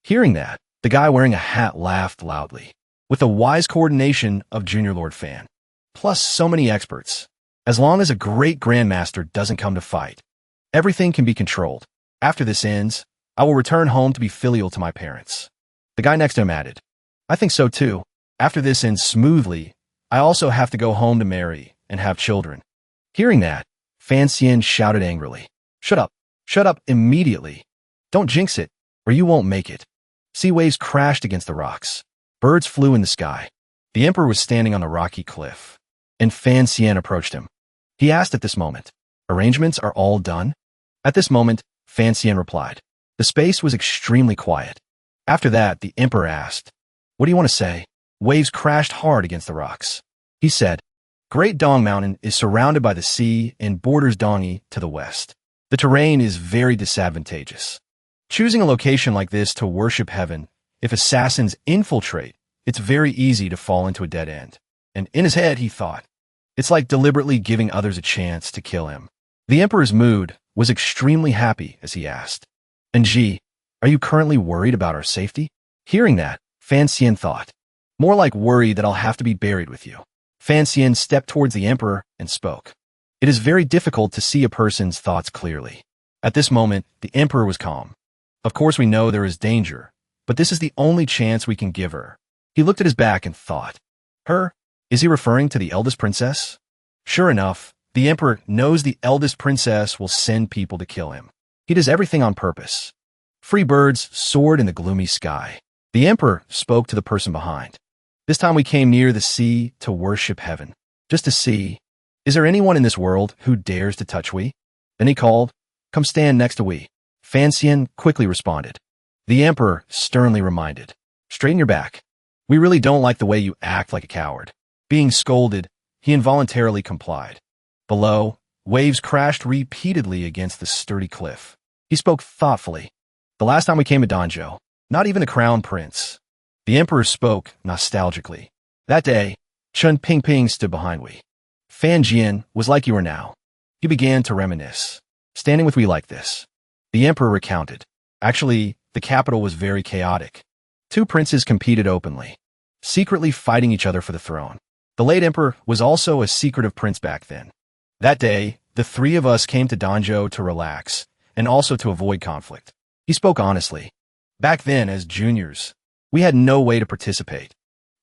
Hearing that, the guy wearing a hat laughed loudly. With the wise coordination of Junior Lord Fan, plus so many experts, as long as a great grandmaster doesn't come to fight, everything can be controlled. After this ends, I will return home to be filial to my parents. The guy next to him added, "I think so too. After this ends smoothly, I also have to go home to marry and have children." Hearing that, Fan Xian shouted angrily, "Shut up! Shut up immediately! Don't jinx it, or you won't make it." Sea waves crashed against the rocks. Birds flew in the sky. The emperor was standing on the rocky cliff, and Fan Xian approached him. He asked at this moment, "Arrangements are all done?" At this moment, Fan Xian replied. The space was extremely quiet. After that, the emperor asked, "What do you want to say?" Waves crashed hard against the rocks. He said, "Great Dong Mountain is surrounded by the sea and borders Dongyi to the west. The terrain is very disadvantageous. Choosing a location like this to worship heaven, if assassins infiltrate, it's very easy to fall into a dead end." And in his head, he thought, "It's like deliberately giving others a chance to kill him." The emperor's mood was extremely happy as he asked, "And Ji, are you currently worried about our safety?" Hearing that, Fan Xian thought, "More like worried that I'll have to be buried with you." Fan Xian stepped towards the emperor and spoke. It is very difficult to see a person's thoughts clearly. At this moment, the emperor was calm. "Of course we know there is danger, but this is the only chance we can give her." He looked at his back and thought, "Her? Is he referring to the eldest princess?" Sure enough, the emperor knows the eldest princess will send people to kill him. He does everything on purpose. Free birds soared in the gloomy sky. The emperor spoke to the person behind. "This time we came near the sea to worship heaven, just to see, is there anyone in this world who dares to touch we?" Then he called, "Come stand next to we." Fan Xian quickly responded. The emperor sternly reminded, "Straighten your back. We really don't like the way you act like a coward." Being scolded, he involuntarily complied. Below, waves crashed repeatedly against the sturdy cliff. He spoke thoughtfully. "The last time we came to Danjo, not even the crown prince." The emperor spoke nostalgically. "That day, Chun Pingping stood behind we. Fan Jian was like you are now." He began to reminisce. "Standing with we like this." The emperor recounted. Actually, the capital was very chaotic. Two princes competed openly, secretly fighting each other for the throne. The late emperor was also a secretive prince back then. That day, the three of us came to Danjo to relax and also to avoid conflict. He spoke honestly. Back then, as juniors, we had no way to participate.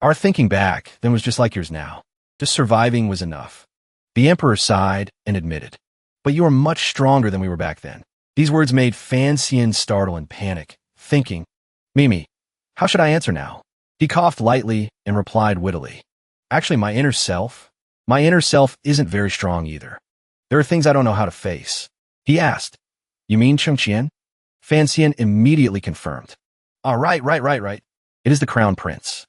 Our thinking back then was just like yours now. Just surviving was enough. The emperor sighed and admitted, "But you are much stronger than we were back then." These words made Fan Xian startle and panic, thinking, "Mimi, how should I answer now?" He coughed lightly and replied wittily, "Actually, my inner self isn't very strong either. There are things I don't know how to face." He asked, "You mean Cheng Qian?" Fan Xian immediately confirmed. Right. It is the crown prince."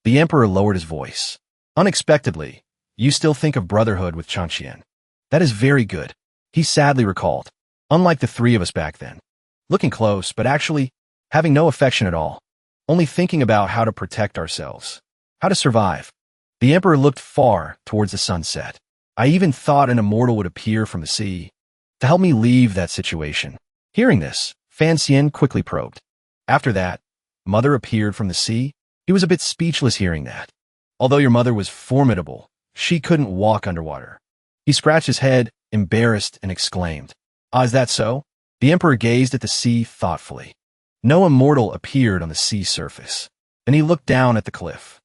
The emperor lowered his voice. "Unexpectedly, you still think of brotherhood with Cheng Qian. That is very good." He sadly recalled, "Unlike the three of us back then. Looking close, but actually having no affection at all. Only thinking about how to protect ourselves. How to survive." The emperor looked far towards the sunset. "I even thought an immortal would appear from the sea. to help me leave that situation. Hearing this, Fan Xian quickly probed. After that, mother appeared from the sea. He was a bit speechless hearing that. Although your mother was formidable, she couldn't walk underwater. He scratched his head, embarrassed, and exclaimed, "Ah, is that so?" The emperor gazed at the sea thoughtfully. No immortal appeared on the sea surface. Then he looked down at the cliff.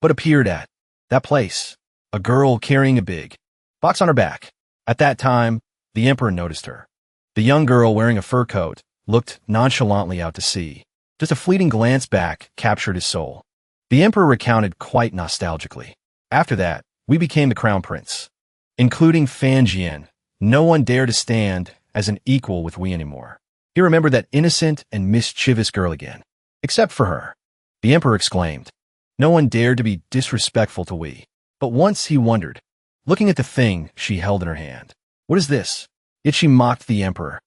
But appeared at that place, a girl carrying a big box on her back. At that time, the emperor noticed her. The young girl wearing a fur coat looked nonchalantly out to sea. Just a fleeting glance back captured his soul. The emperor recounted quite nostalgically. After that, we became the crown prince. Including Fan Jian, no one dared to stand as an equal with we anymore. He remembered that innocent and mischievous girl again. Except for her. The emperor exclaimed. No one dared to be disrespectful to we. But once he wondered, looking at the thing she held in her hand. What is this? Yet she mocked the emperor.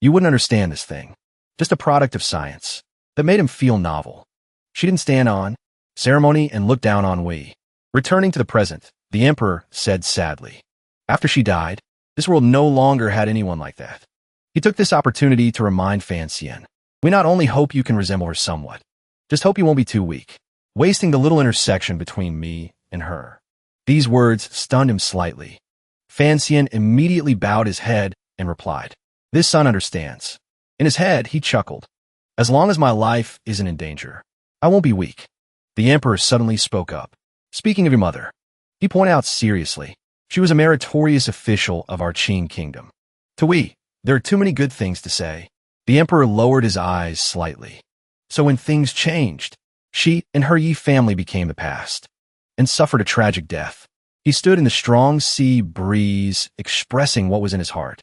You wouldn't understand this thing. Just a product of science. That made him feel novel. She didn't stand on ceremony and look down on we. Returning to the present, the emperor said sadly. After she died, this world no longer had anyone like that. He took this opportunity to remind Fan Xian. We not only hope you can resemble her somewhat, just hope you won't be too weak, wasting the little intersection between me and her. These words stunned him slightly. Fan Xian immediately bowed his head and replied, "This son understands." In his head, he chuckled. As long as my life isn't in danger, I won't be weak. The emperor suddenly spoke up. Speaking of your mother, he pointed out seriously, she was a meritorious official of our Qing kingdom. To we, there are too many good things to say. The emperor lowered his eyes slightly. So when things changed, she and her Yi family became the past and suffered a tragic death. He stood in the strong sea breeze, expressing what was in his heart,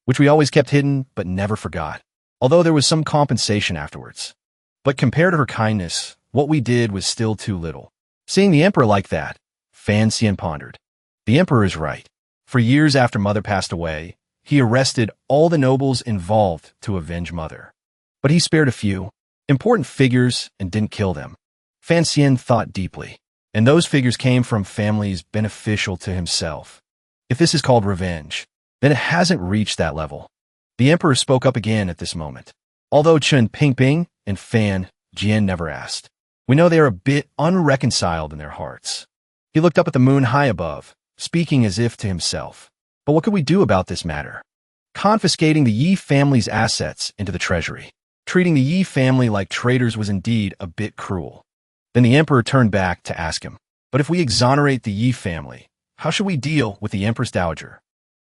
which we always kept hidden but never forgot, although there was some compensation afterwards. But compared to her kindness, what we did was still too little. Seeing the emperor like that, Fan Xian pondered. The emperor is right. For years after mother passed away, he arrested all the nobles involved to avenge mother. But he spared a few important figures and didn't kill them. Fan Xian thought deeply, and those figures came from families beneficial to himself. If this is called revenge, then it hasn't reached that level. The emperor spoke up again at this moment. Although Chen Pingping and Fan Jian never asked, we know they are a bit unreconciled in their hearts. He looked up at the moon high above, speaking as if to himself. But what could we do about this matter? Confiscating the Yi family's assets into the treasury. Treating the Yi family like traitors was indeed a bit cruel. Then the emperor turned back to ask him, but if we exonerate the Yi family, how should we deal with the empress dowager?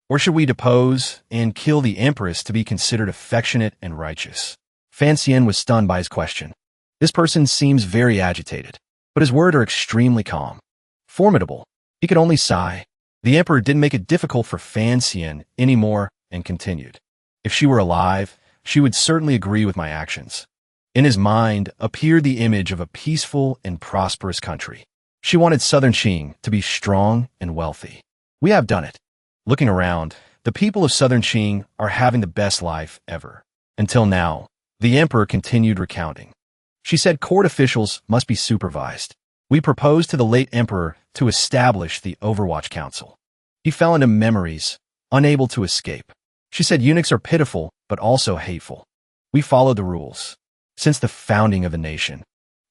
Or should we depose and kill the empress to be considered affectionate and righteous? Fan Xian was stunned by his question. This person seems very agitated, but his words are extremely calm. Formidable. He could only sigh. The emperor didn't make it difficult for Fan Xian anymore and continued. If she were alive, she would certainly agree with my actions. In his mind appeared the image of a peaceful and prosperous country. She wanted southern Qing to be strong and wealthy. We have done it. Looking around, the people of southern Qing are having the best life ever. Until now, the emperor continued recounting. She said court officials must be supervised. We proposed to the late emperor to establish the Overwatch Council. He fell into memories, unable to escape. She said eunuchs are pitiful, but also hateful. We followed the rules. Since the founding of the nation,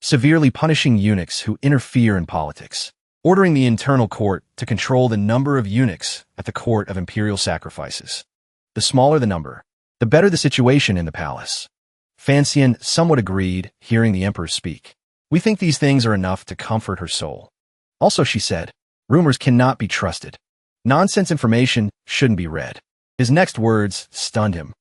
severely punishing eunuchs who interfere in politics, ordering the internal court to control the number of eunuchs at the court of imperial sacrifices. The smaller the number, the better the situation in the palace. Fan Xian somewhat agreed, hearing the emperor speak. We think these things are enough to comfort her soul. Also, she said, rumors cannot be trusted. Nonsense information shouldn't be read. His next words stunned him.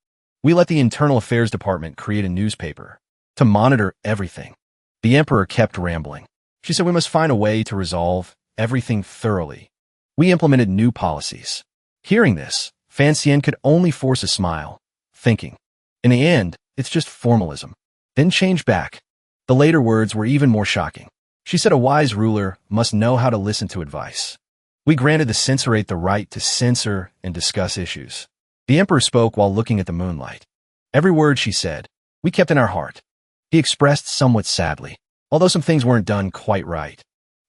We let the Internal Affairs Department create a newspaper to monitor everything. The emperor kept rambling. She said we must find a way to resolve everything thoroughly. We implemented new policies. Hearing this, Fan Xian could only force a smile, thinking, in the end, it's just formalism. Then changed back. The later words were even more shocking. She said a wise ruler must know how to listen to advice. We granted the censorate the right to censor and discuss issues. The emperor spoke while looking at the moonlight. Every word she said, we kept in our heart. He expressed somewhat sadly, although some things weren't done quite right.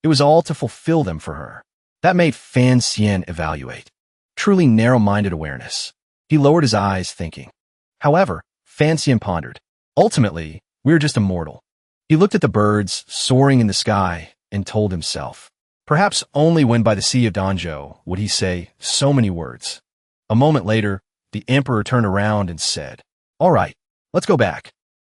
It was all to fulfill them for her. That made Fan Xian evaluate. Truly narrow-minded awareness. He lowered his eyes, thinking. However, Fancian pondered. Ultimately, we're just immortal. He looked at the birds soaring in the sky and told himself, perhaps only when by the sea of Danjo would he say so many words. A moment later, the emperor turned around and said, all right, let's go back.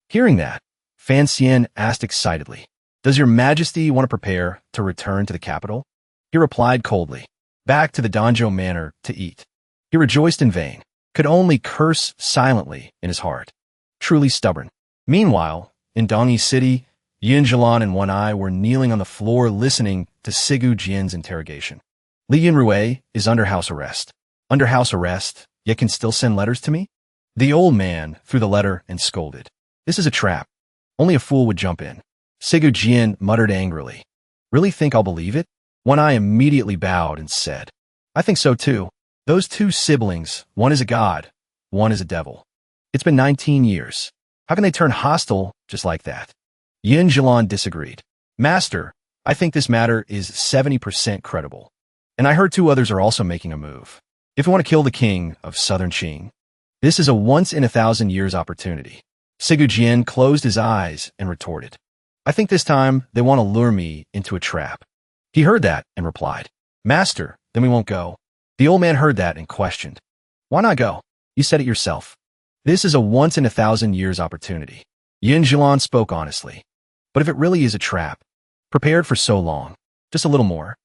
Hearing that, Fancian asked excitedly, does your majesty want to prepare to return to the capital? He replied coldly, back to the Danjo manor to eat. He rejoiced in vain, could only curse silently in his heart. Truly stubborn. Meanwhile, in Dongyi City, Yin Jilan and One Eye were kneeling on the floor listening to Sigu Jian's interrogation. Li Yunrui is under house arrest. Under house arrest, yet can still send letters to me? The old man threw the letter and scolded. This is a trap. Only a fool would jump in. Sigu Jian muttered angrily. Really think I'll believe it? One Eye immediately bowed and said, I think so too. Those two siblings, one is a god, one is a devil. It's been 19 years. How can they turn hostile just like that? Yin Jilan disagreed. Master, I think this matter is 70% credible. And I heard two others are also making a move. If you want to kill the king of southern Qing, this is a once-in-a-thousand-years opportunity. Sigu Jian closed his eyes and retorted. I think this time they want to lure me into a trap. He heard that and replied, Master, then we won't go. The old man heard that and questioned. Why not go? You said it yourself. This is a once-in-a-thousand-years opportunity. Yin Jilan spoke honestly. But if it really is a trap, prepared for so long, just a little more.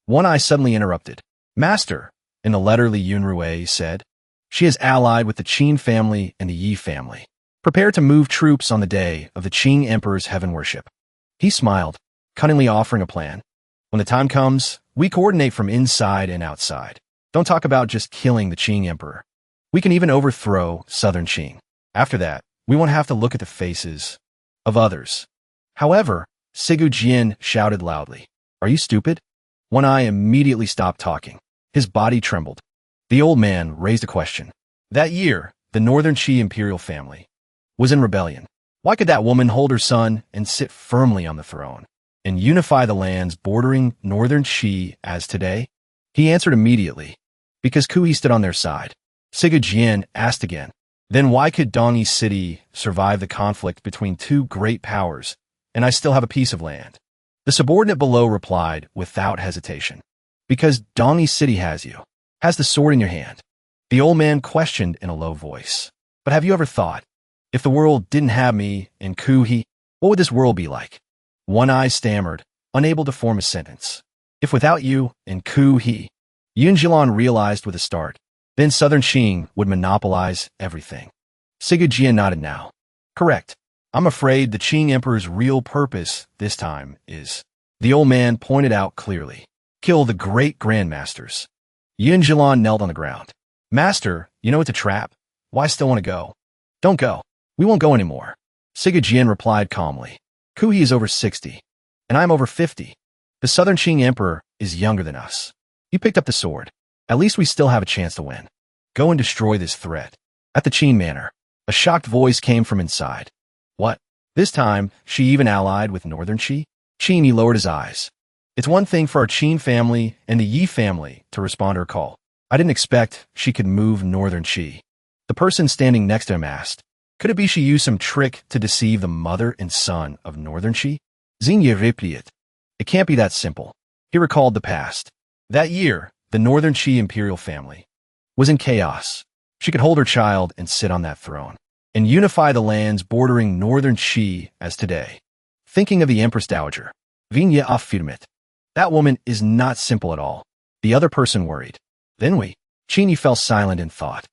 One Eye suddenly interrupted. Master, in the letter Li Yunrui said, she is allied with the Qin family and the Yi family. Prepare to move troops on the day of the Qing Emperor's heaven worship. He smiled, cunningly offering a plan. When the time comes, we coordinate from inside and outside. Don't talk about just killing the Qing Emperor. We can even overthrow southern Qing. After that, we won't have to look at the faces of others. However, Sigu Jian shouted loudly, Are you stupid? One Eye immediately stopped talking. His body trembled. The old man raised a question. That year, the Northern Qi imperial family was in rebellion. Why could that woman hold her son and sit firmly on the throne and unify the lands bordering Northern Qi as today? He answered immediately, because Kuhi stood on their side. Sigu Jian asked again, then why could Dongyi City survive the conflict between two great powers, and I still have a piece of land? The subordinate below replied without hesitation, because Dongyi City has you, has the sword in your hand. The old man questioned in a low voice, but have you ever thought, if the world didn't have me and Kuhi, what would this world be like? One Eye stammered, unable to form a sentence. If without you and Kuhi, Yun Jilan realized with a start, then southern Qing would monopolize everything. Sigu Jian nodded now. Correct. I'm afraid the Qing Emperor's real purpose this time is, the old man pointed out clearly, kill the great grandmasters. Yun Jilan knelt on the ground. Master, you know it's a trap. Why still want to go? Don't go. We won't go anymore. Sigu Jian replied calmly. Kuhi is over 60, and I'm over 50. The southern Qing Emperor is younger than us. You picked up the sword. At least we still have a chance to win. Go and destroy this threat. At the Qin manor, a shocked voice came from inside. What? This time, she even allied with Northern Qi? Qin lowered his eyes. It's one thing for our Qin family and the Yi family to respond to her call. I didn't expect she could move Northern Qi. The person standing next to him asked, could it be she used some trick to deceive the mother and son of Northern Qi? Xingye replied. It can't be that simple. He recalled the past. That year, the Northern Qi imperial family was in chaos. She could hold her child and sit on that throne and unify the lands bordering Northern Qi as today. Thinking of the Empress Dowager, Vinya affirmed. That woman is not simple at all. The other person worried. Then Qini fell silent in thought.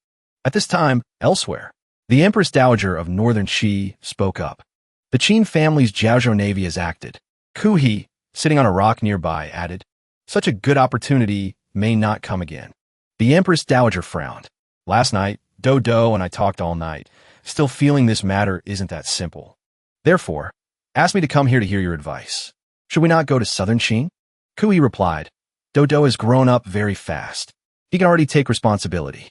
At this time, elsewhere, the Empress Dowager of Northern Qi spoke up. The Qin family's Jiaozhou navy has acted. Kuhi, sitting on a rock nearby, added, such a good opportunity may not come again. The Empress Dowager frowned. Last night, Do and I talked all night, still feeling this matter isn't that simple. Therefore, asked me to come here to hear your advice. Should we not go to southern Qing? Kuhi replied, Do has grown up very fast. He can already take responsibility.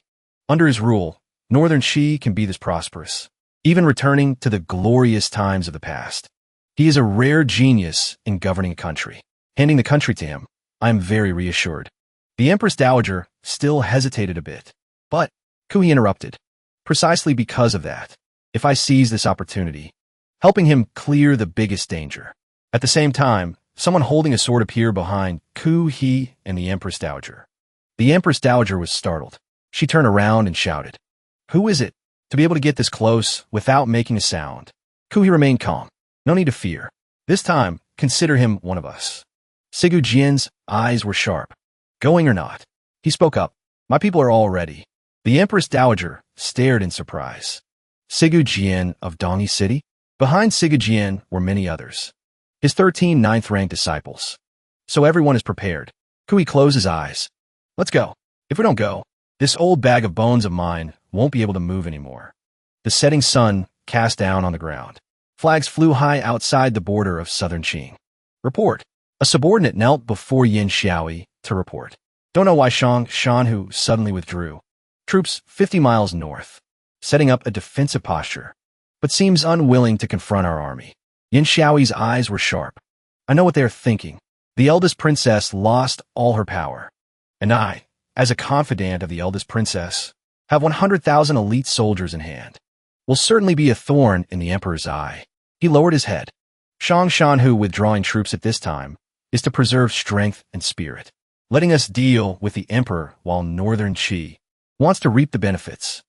Under his rule, Northern Qi can be this prosperous, even returning to the glorious times of the past. He is a rare genius in governing a country. Handing the country to him, I am very reassured. The Empress Dowager still hesitated a bit. But, Kui interrupted. Precisely because of that, if I seize this opportunity, helping him clear the biggest danger. At the same time, someone holding a sword appeared behind Kui and the Empress Dowager. The Empress Dowager was startled. She turned around and shouted, "Who is it?" To be able to get this close without making a sound, Kui remained calm. No need to fear. This time, consider him one of us. Sigu Jian's eyes were sharp. Going or not? He spoke up. My people are all ready. The Empress Dowager stared in surprise. Sigu Jian of Dongyi City? Behind Sigu Jian were many others. His 13 ninth-ranked disciples. So everyone is prepared. Kui closed his eyes. Let's go. If we don't go, this old bag of bones of mine won't be able to move anymore. The setting sun cast down on the ground. Flags flew high outside the border of southern Qing. Report. A subordinate knelt before Yin Xiaoi to report. Don't know why Shanhu suddenly withdrew. Troops 50 miles north, setting up a defensive posture, but seems unwilling to confront our army. Yin Xiaoi's eyes were sharp. I know what they are thinking. The eldest princess lost all her power. And I, as a confidant of the eldest princess, have 100,000 elite soldiers in hand. Will certainly be a thorn in the emperor's eye. He lowered his head. Shanhu withdrawing troops at this time is to preserve strength and spirit, letting us deal with the emperor while northern Qi wants to reap the benefits.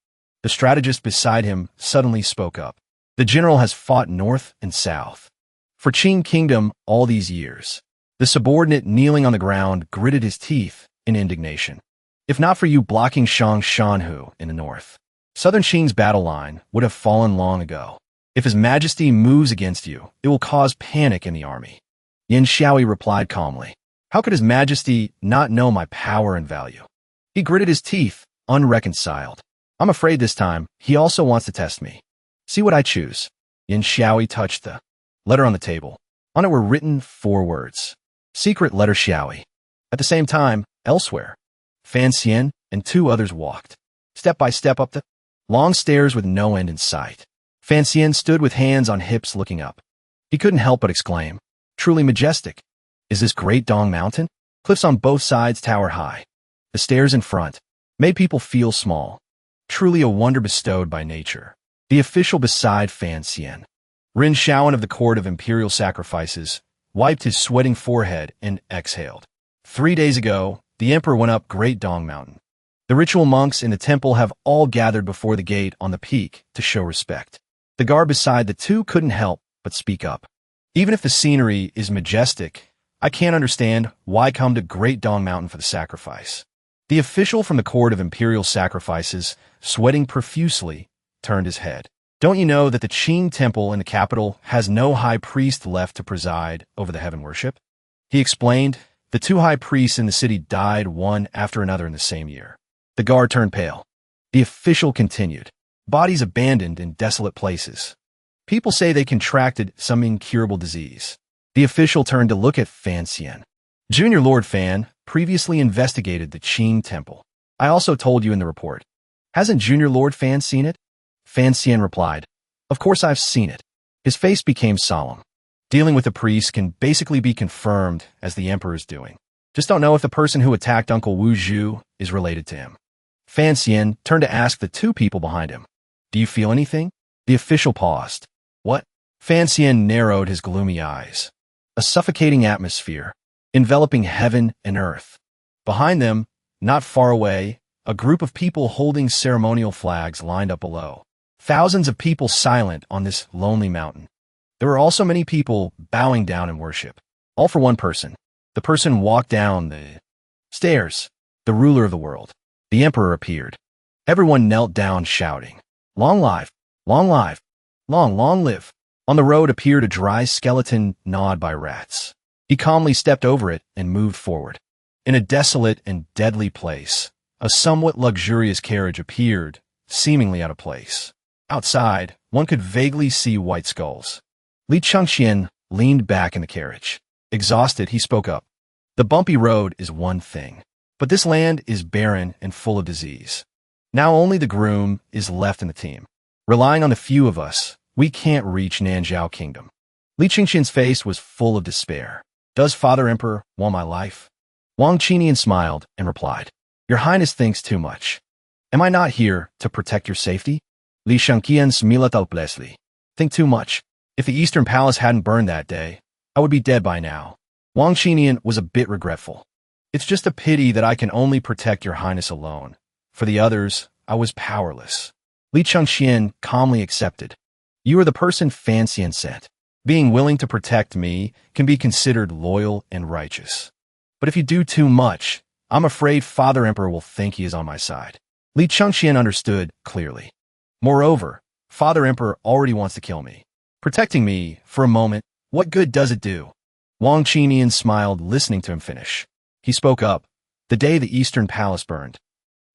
The strategist beside him suddenly spoke up. The general has fought north and south for Qing Kingdom all these years. The subordinate kneeling on the ground gritted his teeth in indignation. If not for you blocking Shanhu in the north, southern Qing's battle line would have fallen long ago. If His Majesty moves against you, it will cause panic in the army. Yin Xiaoi replied calmly. How could His Majesty not know my power and value? He gritted his teeth, unreconciled. I'm afraid this time he also wants to test me. See what I choose. Yin Xiaoi touched the letter on the table. On it were written 4 words. Secret letter Xiaoi. At the same time, elsewhere, Fan Xian and 2 others walked, step by step up the long stairs with no end in sight. Fan Xian stood with hands on hips looking up. He couldn't help but exclaim, truly majestic. Is this Great Dong Mountain? Cliffs on both sides tower high. The stairs in front made people feel small. Truly a wonder bestowed by nature. The official beside Fan Xian, Rin Shaoan of the Court of Imperial Sacrifices, wiped his sweating forehead and exhaled. 3 days ago, the emperor went up Great Dong Mountain. The ritual monks in the temple have all gathered before the gate on the peak to show respect. The guard beside the 2 couldn't help but speak up. Even if the scenery is majestic, I can't understand why come to Great Dong Mountain for the sacrifice. The official from the Court of Imperial Sacrifices, sweating profusely, turned his head. Don't you know that the Qing temple in the capital has no high priest left to preside over the heaven worship? He explained, the 2 high priests in the city died one after another in the same year. The guard turned pale. The official continued, bodies abandoned in desolate places. People say they contracted some incurable disease. The official turned to look at Fan Xian. Junior Lord Fan previously investigated the Qing temple. I also told you in the report. Hasn't Junior Lord Fan seen it? Fan Xian replied, of course I've seen it. His face became solemn. Dealing with the priest can basically be confirmed as the emperor is doing. Just don't know if the person who attacked Uncle Wu Zhu is related to him. Fan Xian turned to ask the 2 people behind him. Do you feel anything? The official paused. What? Fan Xian narrowed his gloomy eyes. A suffocating atmosphere, enveloping heaven and earth. Behind them, not far away, a group of people holding ceremonial flags lined up below. Thousands of people silent on this lonely mountain. There were also many people bowing down in worship. All for one person. The person walked down the stairs. The ruler of the world. The emperor appeared. Everyone knelt down shouting, long life, long life, long live. On the road appeared a dry skeleton gnawed by rats. He calmly stepped over it and moved forward. In a desolate and deadly place, a somewhat luxurious carriage appeared, seemingly out of place. Outside, one could vaguely see white skulls. Li Chengxian leaned back in the carriage. Exhausted, he spoke up. The bumpy road is one thing, but this land is barren and full of disease. Now only the groom is left in the team. Relying on the few of us, we can't reach Nanzhao Kingdom. Li Chengxian's face was full of despair. Does Father Emperor want my life? Wang Qinian smiled and replied, Your Highness thinks too much. Am I not here to protect your safety? Li Shanqian smilat Leslie. Think too much. If the Eastern Palace hadn't burned that day, I would be dead by now. Wang Qinian was a bit regretful. It's just a pity that I can only protect your highness alone. For the others, I was powerless. Li Chengxian calmly accepted. You are the person Fanxian sent. Being willing to protect me can be considered loyal and righteous. But if you do too much, I'm afraid Father Emperor will think he is on my side. Li Chengxian understood clearly. Moreover, Father Emperor already wants to kill me. Protecting me, for a moment, what good does it do? Wang Qinian smiled listening to him finish. He spoke up. The day the Eastern Palace burned.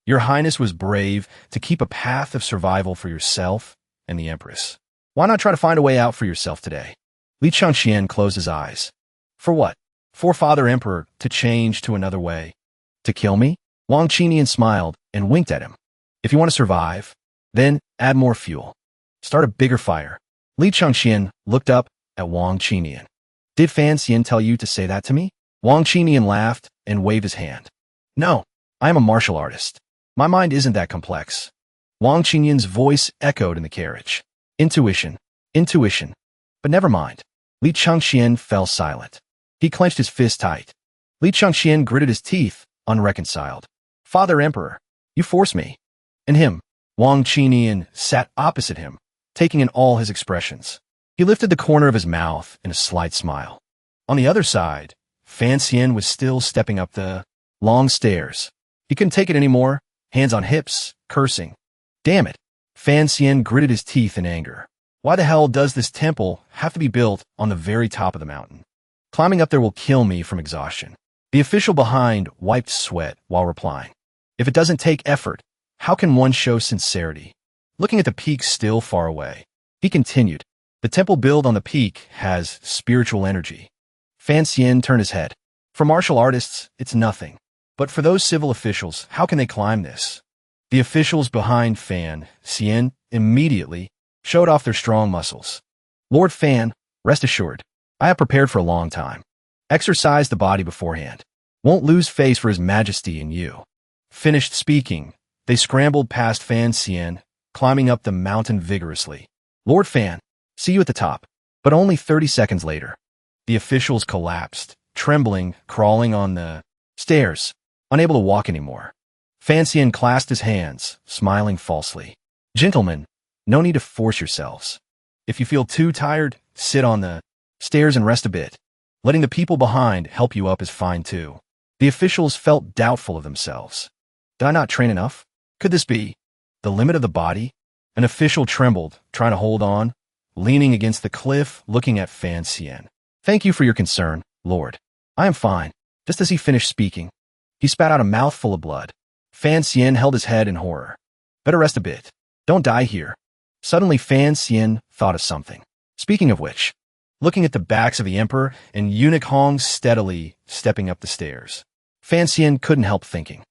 Your Highness was brave to keep a path of survival for yourself and the Empress. Why not try to find a way out for yourself today? Li Chengxian closed his eyes. For what? For Father Emperor to change to another way. To kill me? Wang Qinian smiled and winked at him. If you want to survive, then add more fuel. Start a bigger fire. Li Chengxian looked up at Wang Qinian. Did Fan Xian tell you to say that to me? Wang Qinian laughed and waved his hand. No, I am a martial artist. My mind isn't that complex. Wang Qinian's voice echoed in the carriage. Intuition. Intuition. But never mind. Li Chengxian fell silent. He clenched his fist tight. Li Chengxian gritted his teeth, unreconciled. Father Emperor, you force me. And him. Wang Qinian sat opposite him, taking in all his expressions. He lifted the corner of his mouth in a slight smile. On the other side, Fan Xian was still stepping up the long stairs. He couldn't take it anymore, hands on hips, cursing. Damn it. Fan Xian gritted his teeth in anger. Why the hell does this temple have to be built on the very top of the mountain? Climbing up there will kill me from exhaustion. The official behind wiped sweat while replying. If it doesn't take effort, how can one show sincerity? Looking at the peak still far away, he continued. The temple built on the peak has spiritual energy. Fan Xian turned his head. For martial artists, it's nothing. But for those civil officials, how can they climb this? The officials behind Fan Xian immediately showed off their strong muscles. Lord Fan, rest assured, I have prepared for a long time. Exercise the body beforehand. Won't lose face for his majesty and you. Finished speaking, they scrambled past Fan Xian, climbing up the mountain vigorously. Lord Fan, see you at the top. But only 30 seconds later, the officials collapsed, trembling, crawling on the stairs, unable to walk anymore. Fan Xian clasped his hands, smiling falsely. Gentlemen, no need to force yourselves. If you feel too tired, sit on the stairs and rest a bit. Letting the people behind help you up is fine too. The officials felt doubtful of themselves. Did I not train enough? Could this be the limit of the body? An official trembled, trying to hold on, leaning against the cliff, looking at Fan Xian. Thank you for your concern, Lord. I am fine. Just as he finished speaking, he spat out a mouthful of blood. Fan Xian held his head in horror. Better rest a bit. Don't die here. Suddenly Fan Xian thought of something. Speaking of which, looking at the backs of the Emperor and Eunuch Hong steadily stepping up the stairs, Fan Xian couldn't help thinking.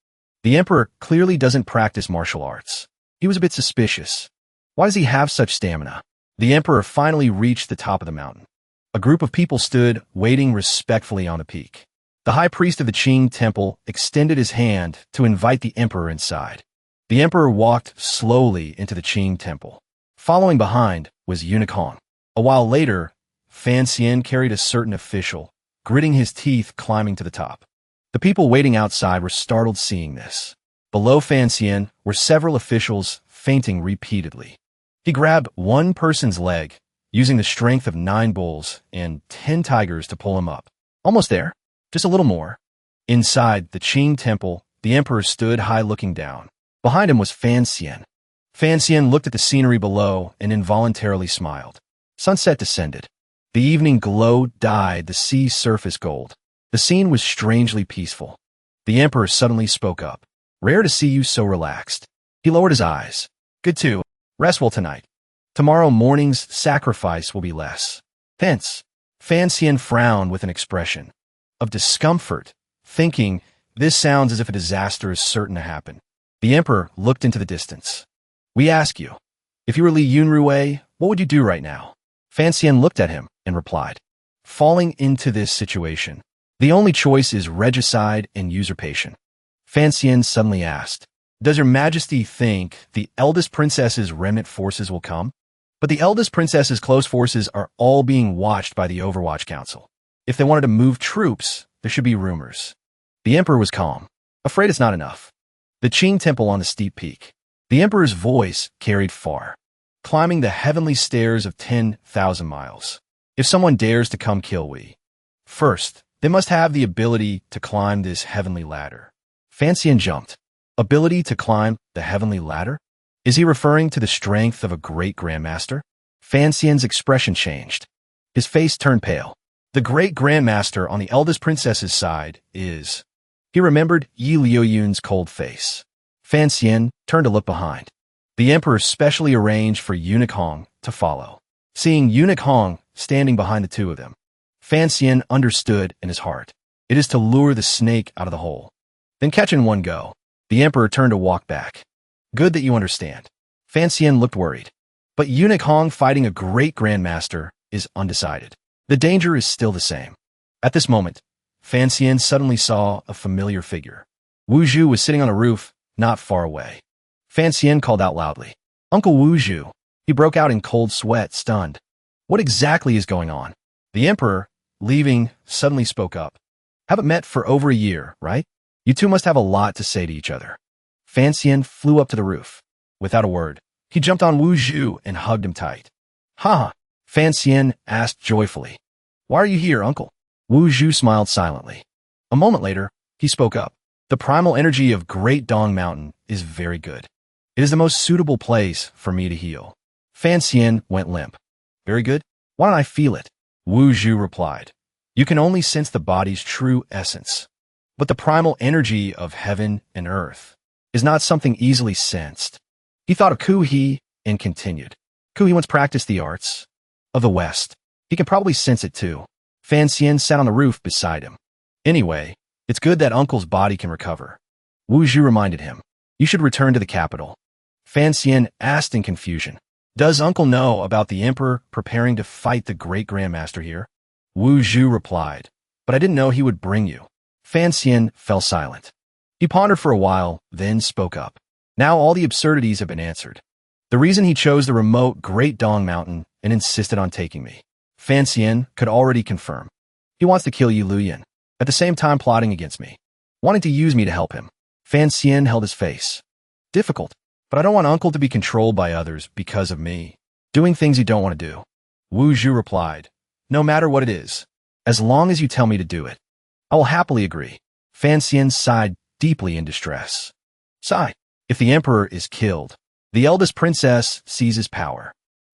The Emperor clearly doesn't practice martial arts. He was a bit suspicious. Why does he have such stamina? The Emperor finally reached the top of the mountain. A group of people stood, waiting respectfully on the peak. The high priest of the Qing temple extended his hand to invite the Emperor inside. The Emperor walked slowly into the Qing temple. Following behind was Eunuch Hong. A while later, Fan Xian carried a certain official, gritting his teeth climbing to the top. The people waiting outside were startled seeing this. Below Fan Xian were several officials fainting repeatedly. He grabbed one person's leg, using the strength of 9 bulls and 10 tigers to pull him up. Almost there. Just a little more. Inside the Qing temple, the Emperor stood high looking down. Behind him was Fan Xian. Fan Xian looked at the scenery below and involuntarily smiled. Sunset descended. The evening glow dyed the sea's surface gold. The scene was strangely peaceful. The Emperor suddenly spoke up. Rare to see you so relaxed. He lowered his eyes. Good too. Rest well tonight. Tomorrow morning's sacrifice will be less. Hence, Fan Xian frowned with an expression of discomfort, thinking, this sounds as if a disaster is certain to happen. The Emperor looked into the distance. We ask you, if you were Li Yunrui, what would you do right now? Fan Xian looked at him and replied, falling into this situation, the only choice is regicide and usurpation. Fan Xian suddenly asked, Does your majesty think the eldest princess's remnant forces will come? But the eldest princess's close forces are all being watched by the Overwatch Council. If they wanted to move troops, there should be rumors. The emperor was calm, afraid it's not enough. The Qing temple on the steep peak. The emperor's voice carried far, climbing the heavenly stairs of 10,000 miles. If someone dares to come kill we, first, they must have the ability to climb this heavenly ladder. Fiancee jumped. Ability to climb the heavenly ladder? Is he referring to the strength of a great grandmaster? Fanxian's expression changed. His face turned pale. The great grandmaster on the eldest princess's side is... He remembered Yi Liuyun's cold face. Fanxian turned to look behind. The emperor specially arranged for Eunuch Hong to follow. Seeing Eunuch Hong standing behind the two of them, Fanxian understood in his heart. It is to lure the snake out of the hole. Then catch in one go. The emperor turned to walk back. Good that you understand. Fanxian looked worried. But Eunuch Hong fighting a great grandmaster is undecided. The danger is still the same. At this moment, Fanxian suddenly saw a familiar figure. Wuju was sitting on a roof not far away. Fanxian called out loudly. Uncle Wuju. He broke out in cold sweat, stunned. What exactly is going on? The emperor, leaving, suddenly spoke up. Haven't met for over a year, right? You two must have a lot to say to each other. Fanxian flew up to the roof. Without a word, he jumped on Wuju and hugged him tight. Ha! Fanxian asked joyfully. Why are you here, uncle? Wuju smiled silently. A moment later, he spoke up. The primal energy of Great Dong Mountain is very good. It is the most suitable place for me to heal. Fanxian went limp. Very good. Why don't I feel it? Wuju replied. You can only sense the body's true essence. But the primal energy of heaven and earth is not something easily sensed. He thought of Kuhi and continued. Kuhi once practiced the arts of the West. He can probably sense it too. Fanxian sat on the roof beside him. Anyway, it's good that uncle's body can recover. Wuju reminded him. You should return to the capital. Fanxian asked in confusion. Does uncle know about the emperor preparing to fight the great grandmaster here? Wuju replied. But I didn't know he would bring you. Fanxian fell silent. He pondered for a while, then spoke up. Now all the absurdities have been answered. The reason he chose the remote Great Dong Mountain and insisted on taking me, Fanxian could already confirm. He wants to kill Yi Luyan, at the same time plotting against me, wanting to use me to help him. Fanxian held his face. Difficult, but I don't want uncle to be controlled by others because of me, doing things you don't want to do. Wuju replied. No matter what it is, as long as you tell me to do it, I will happily agree. Fanxian sighed deeply in distress. Sigh. If the emperor is killed, the eldest princess seizes power.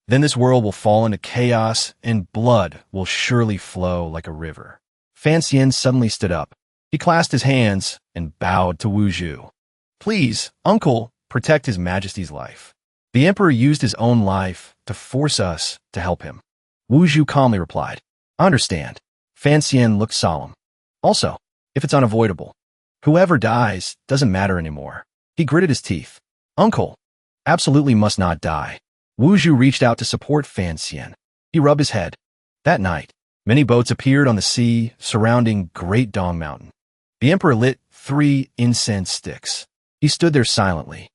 Then this world will fall into chaos and blood will surely flow like a river. Fanxian suddenly stood up. He clasped his hands and bowed to Wuju. Please, uncle, protect his majesty's life. The emperor used his own life to force us to help him. Wuju calmly replied. I understand. Fanxian looked solemn. Also, if it's unavoidable, whoever dies doesn't matter anymore. He gritted his teeth. Uncle, absolutely must not die. Wuju reached out to support Fanxian. He rubbed his head. That night, many boats appeared on the sea surrounding Great Dong Mountain. The emperor lit 3 incense sticks. He stood there silently.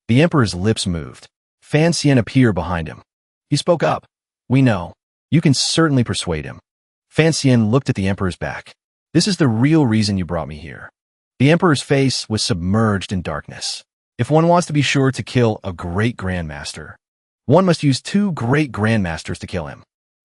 The emperor's lips moved. Fanxian appeared behind him. He spoke up. We know. You can certainly persuade him. Fanxian looked at the emperor's back. This is the real reason you brought me here. The emperor's face was submerged in darkness. If one wants to be sure to kill a great grandmaster, one must use 2 great grandmasters to kill him.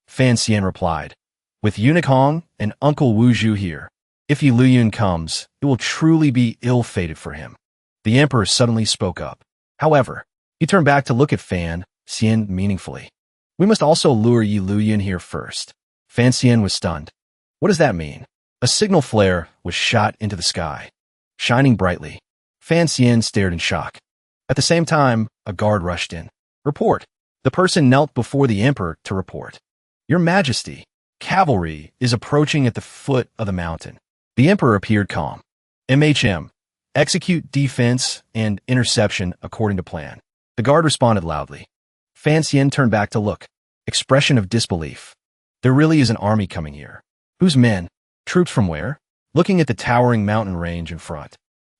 Fanxian replied. With Eunuch Hong and Uncle Wuju here, if Yi Luyun comes, it will truly be ill-fated for him. The emperor suddenly spoke up. However, he turned back to look at Fanxian meaningfully. We must also lure Yi Luyun here first. Fanxian was stunned. What does that mean? A signal flare was shot into the sky, shining brightly. Fanxian stared in shock. At the same time, a guard rushed in. Report. The person knelt before the emperor to report. Your Majesty, cavalry is approaching at the foot of the mountain. The emperor appeared calm. MHM. Execute defense and interception according to plan. The guard responded loudly. Fanxian turned back to look. Expression of disbelief. There really is an army coming here. Whose men? Troops from where? Looking at the towering mountain range in front,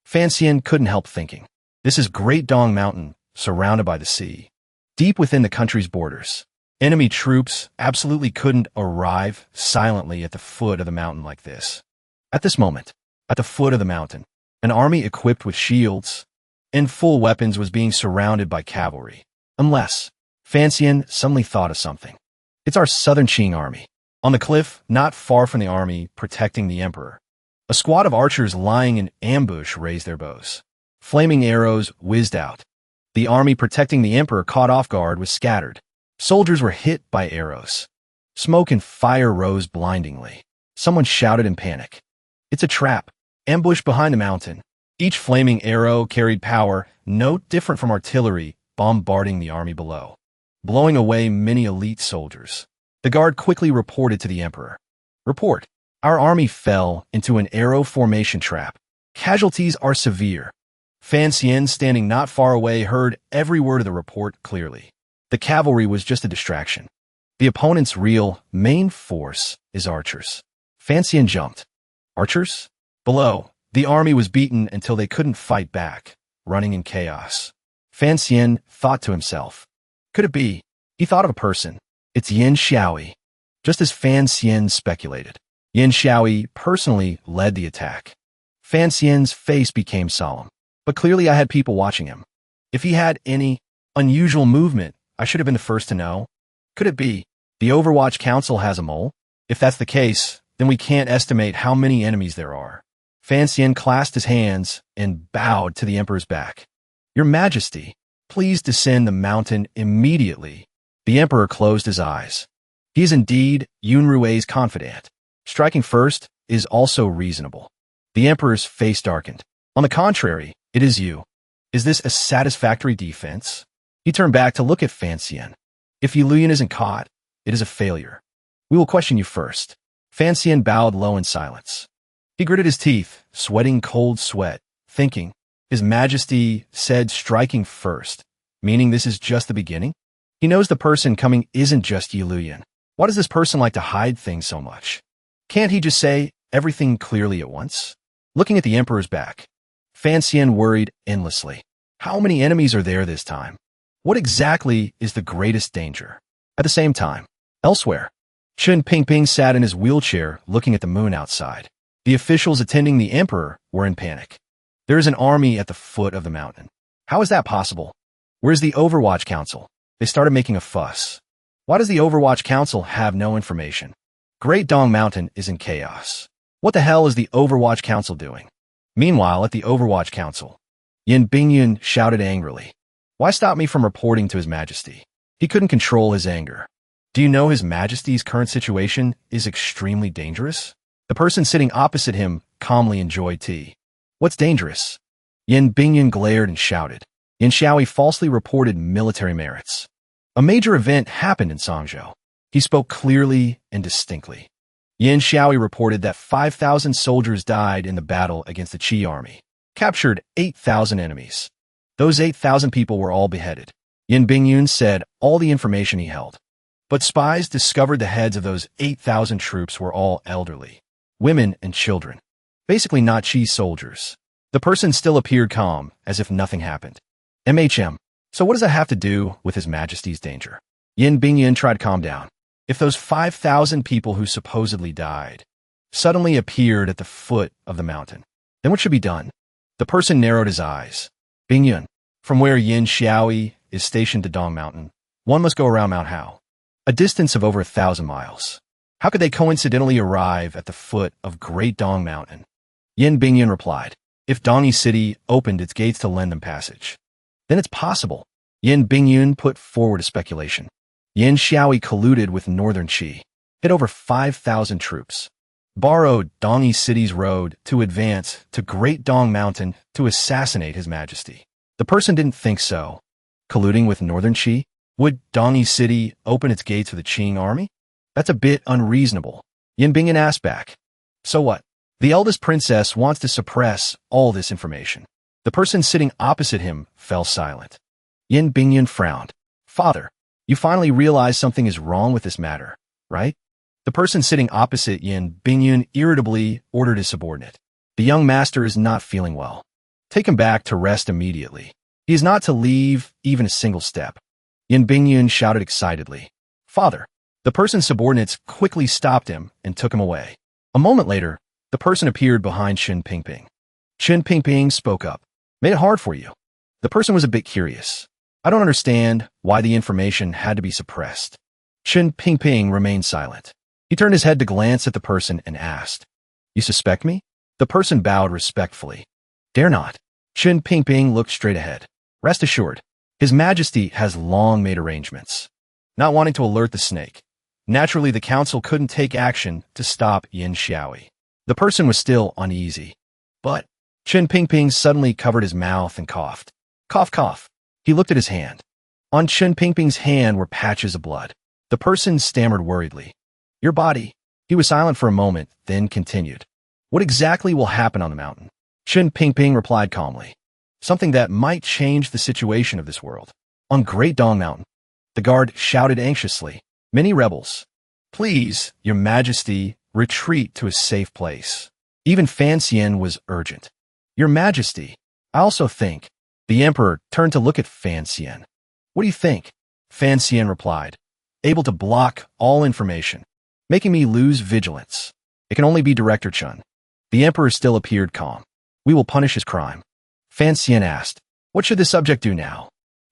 Fanxian couldn't help thinking. This is Great Dong Mountain, surrounded by the sea. Deep within the country's borders, enemy troops absolutely couldn't arrive silently at the foot of the mountain like this. At this moment, at the foot of the mountain, an army equipped with shields and full weapons was being surrounded by cavalry. Unless, Fancian suddenly thought of something. It's our southern Qing army. On the cliff, not far from the army protecting the emperor, a squad of archers lying in ambush raised their bows. Flaming arrows whizzed out. The army protecting the emperor caught off guard was scattered. Soldiers were hit by arrows. Smoke and fire rose blindingly. Someone shouted in panic. It's a trap. Ambush behind the mountain. Each flaming arrow carried power, no different from artillery, bombarding the army below, blowing away many elite soldiers. The guard quickly reported to the emperor. Report. Our army fell into an arrow formation trap. Casualties are severe. Fan Xian, standing not far away, heard every word of the report clearly. The cavalry was just a distraction. The opponent's real main force is archers. Fan Xian jumped. Archers? Below, the army was beaten until they couldn't fight back, running in chaos. Fan Xian thought to himself. Could it be? He thought of a person. It's Yin Xiaoyi. Just as Fan Xian speculated, Yin Xiaoyi personally led the attack. Fan Xian's face became solemn. But clearly I had people watching him. If he had any unusual movement, I should have been the first to know. Could it be the Overwatch Council has a mole? If that's the case, then we can't estimate how many enemies there are. Fan Xian clasped his hands and bowed to the emperor's back. Your Majesty, please descend the mountain immediately. The emperor closed his eyes. He is indeed Yunrui's confidant. Striking first is also reasonable. The emperor's face darkened. On the contrary, it is you. Is this a satisfactory defense? He turned back to look at Fan Xian. If Yiluyan isn't caught, it is a failure. We will question you first. Fan Xian bowed low in silence. He gritted his teeth, sweating cold sweat, thinking, His Majesty said striking first, meaning this is just the beginning? He knows the person coming isn't just Yiluyan. Why does this person like to hide things so much? Can't he just say everything clearly at once? Looking at the emperor's back, Fan Xian worried endlessly. How many enemies are there this time? What exactly is the greatest danger? At the same time, elsewhere, Chen Pingping sat in his wheelchair looking at the moon outside. The officials attending the emperor were in panic. There is an army at the foot of the mountain. How is that possible? Where's the Overwatch Council? They started making a fuss. Why does the Overwatch Council have no information? Great Dong Mountain is in chaos. What the hell is the Overwatch Council doing? Meanwhile, at the Overwatch Council, Yin Bingyun shouted angrily. Why stop me from reporting to His Majesty? He couldn't control his anger. Do you know His Majesty's current situation is extremely dangerous? The person sitting opposite him calmly enjoyed tea. What's dangerous? Yin Bingyun glared and shouted. Yin Xiaoyi falsely reported military merits. A major event happened in Songzhou. He spoke clearly and distinctly. Yin Xiaoyi reported that 5,000 soldiers died in the battle against the Qi army, captured 8,000 enemies. Those 8,000 people were all beheaded. Yin Bingyun said all the information he held. But spies discovered the heads of those 8,000 troops were all elderly, women and children. Basically not Qi soldiers. The person still appeared calm, as if nothing happened. So what does that have to do with His Majesty's danger? Yin Bingyun tried to calm down. If those 5,000 people who supposedly died suddenly appeared at the foot of the mountain, then what should be done? The person narrowed his eyes. Bingyun, from where Yin Xiaoyi is stationed to Dong Mountain, one must go around Mount Hao, a distance of over 1,000 miles. How could they coincidentally arrive at the foot of Great Dong Mountain? Yin Bingyun replied, if Dongi City opened its gates to lend them passage, then it's possible. Yin Bingyun put forward a speculation. Yin Xiaoyi colluded with Northern Qi, hit over 5,000 troops, borrowed Dongi City's road to advance to Great Dong Mountain to assassinate His Majesty. The person didn't think so. Colluding with Northern Qi? Would Dongi City open its gates for the Qing army? That's a bit unreasonable. Yin Bingyun asked back. So what? The eldest princess wants to suppress all this information. The person sitting opposite him fell silent. Yin Bingyun frowned. Father, you finally realize something is wrong with this matter, right? The person sitting opposite Yin Bingyun irritably ordered his subordinate. The young master is not feeling well. Take him back to rest immediately. He is not to leave even a single step. Yin Bingyun shouted excitedly. Father. The person's subordinates quickly stopped him and took him away. A moment later, the person appeared behind Qin Pingping. Qin Pingping spoke up. Made it hard for you. The person was a bit curious. I don't understand why the information had to be suppressed. Qin Pingping remained silent. He turned his head to glance at the person and asked, You suspect me? The person bowed respectfully. Dare not. Qin Pingping looked straight ahead. Rest assured, His Majesty has long made arrangements. Not wanting to alert the snake. Naturally, the council couldn't take action to stop Yin Xiaoi. The person was still uneasy. But Qin Pingping suddenly covered his mouth and coughed. Cough, cough. He looked at his hand. On Qin Pingping's hand were patches of blood. The person stammered worriedly. Your body. He was silent for a moment, then continued. What exactly will happen on the mountain? Qin Pingping replied calmly. Something that might change the situation of this world. On Great Dong Mountain. The guard shouted anxiously. Many rebels. Please, Your Majesty, retreat to a safe place. Even Fan Xian was urgent. Your Majesty, I also think. The emperor turned to look at Fan Xian. What do you think? Fan Xian replied. Able to block all information, making me lose vigilance. It can only be Director Chun. The emperor still appeared calm. We will punish his crime. Fan Xian asked, What should the subject do now?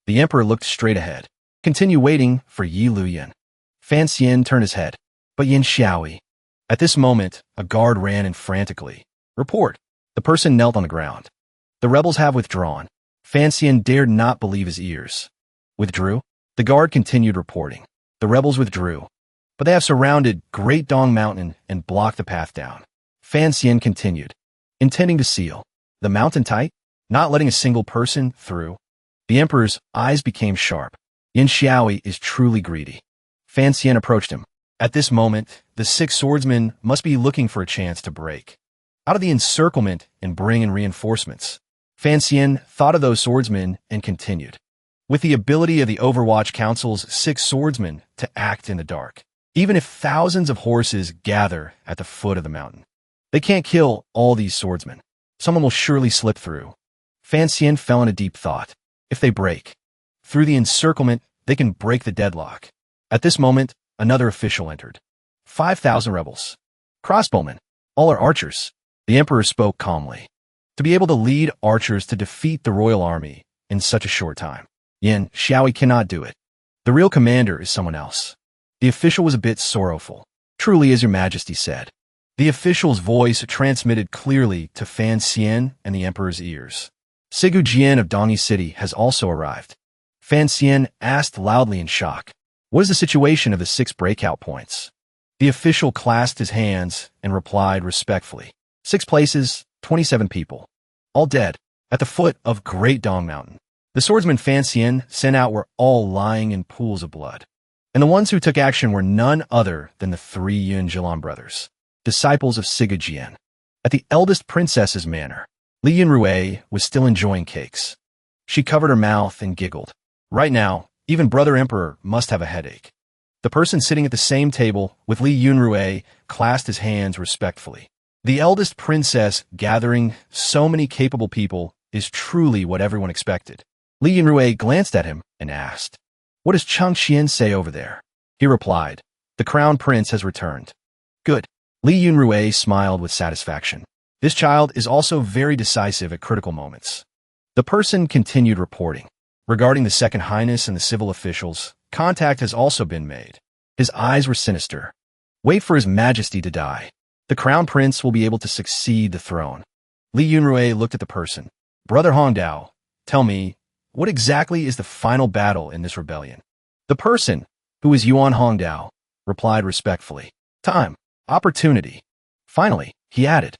The emperor looked straight ahead. Continue waiting for Yi Luyan. Fan Xian turned his head. But Yin Xiaoi. At this moment, a guard ran in frantically. Report. The person knelt on the ground. The rebels have withdrawn. Fan Xian dared not believe his ears. Withdrew? The guard continued reporting. The rebels withdrew. But they have surrounded Great Dong Mountain and blocked the path down. Fan Xian continued. Intending to seal the mountain tight, not letting a single person through. The emperor's eyes became sharp. Yin Xiaoi is truly greedy. Fan Xian approached him. At this moment, the 6 swordsmen must be looking for a chance to break out of the encirclement and bring in reinforcements. Fan Xian thought of those swordsmen and continued. With the ability of the Overwatch Council's 6 swordsmen to act in the dark, even if thousands of horses gather at the foot of the mountain, they can't kill all these swordsmen. Someone will surely slip through. Fan Xian fell in a deep thought. If they break through the encirclement, they can break the deadlock. At this moment, another official entered. 5,000 rebels. Crossbowmen. All are archers. The emperor spoke calmly. To be able to lead archers to defeat the royal army in such a short time, Yin Xiaoi cannot do it. The real commander is someone else. The official was a bit sorrowful. Truly, as Your Majesty said. The official's voice transmitted clearly to Fan Xian and the emperor's ears. Sigu Jian of Dongyi City has also arrived. Fan Xian asked loudly in shock. What is the situation of the 6 breakout points? The official clasped his hands and replied respectfully. 6 places, 27 people. All dead, at the foot of Great Dong Mountain. The swordsmen Fan Xian sent out were all lying in pools of blood. And the ones who took action were none other than the 3 Yun Jilan brothers, disciples of Sigu Jian. At the eldest princess's manor, Li Yunrui was still enjoying cakes. She covered her mouth and giggled. Right now, even Brother Emperor must have a headache. The person sitting at the same table with Li Yunrui clasped his hands respectfully. The eldest princess gathering so many capable people is truly what everyone expected. Li Yunrui glanced at him and asked, What does Chang Xian say over there? He replied, The crown prince has returned. Good. Li Yunrui smiled with satisfaction. This child is also very decisive at critical moments. The person continued reporting. Regarding the Second Highness and the civil officials, contact has also been made. His eyes were sinister. Wait for His Majesty to die. The crown prince will be able to succeed the throne. Li Yunrui looked at the person. Brother Hongdao, tell me, what exactly is the final battle in this rebellion? The person, who is Yuan Hongdao, replied respectfully. Time. Opportunity. Finally, he added.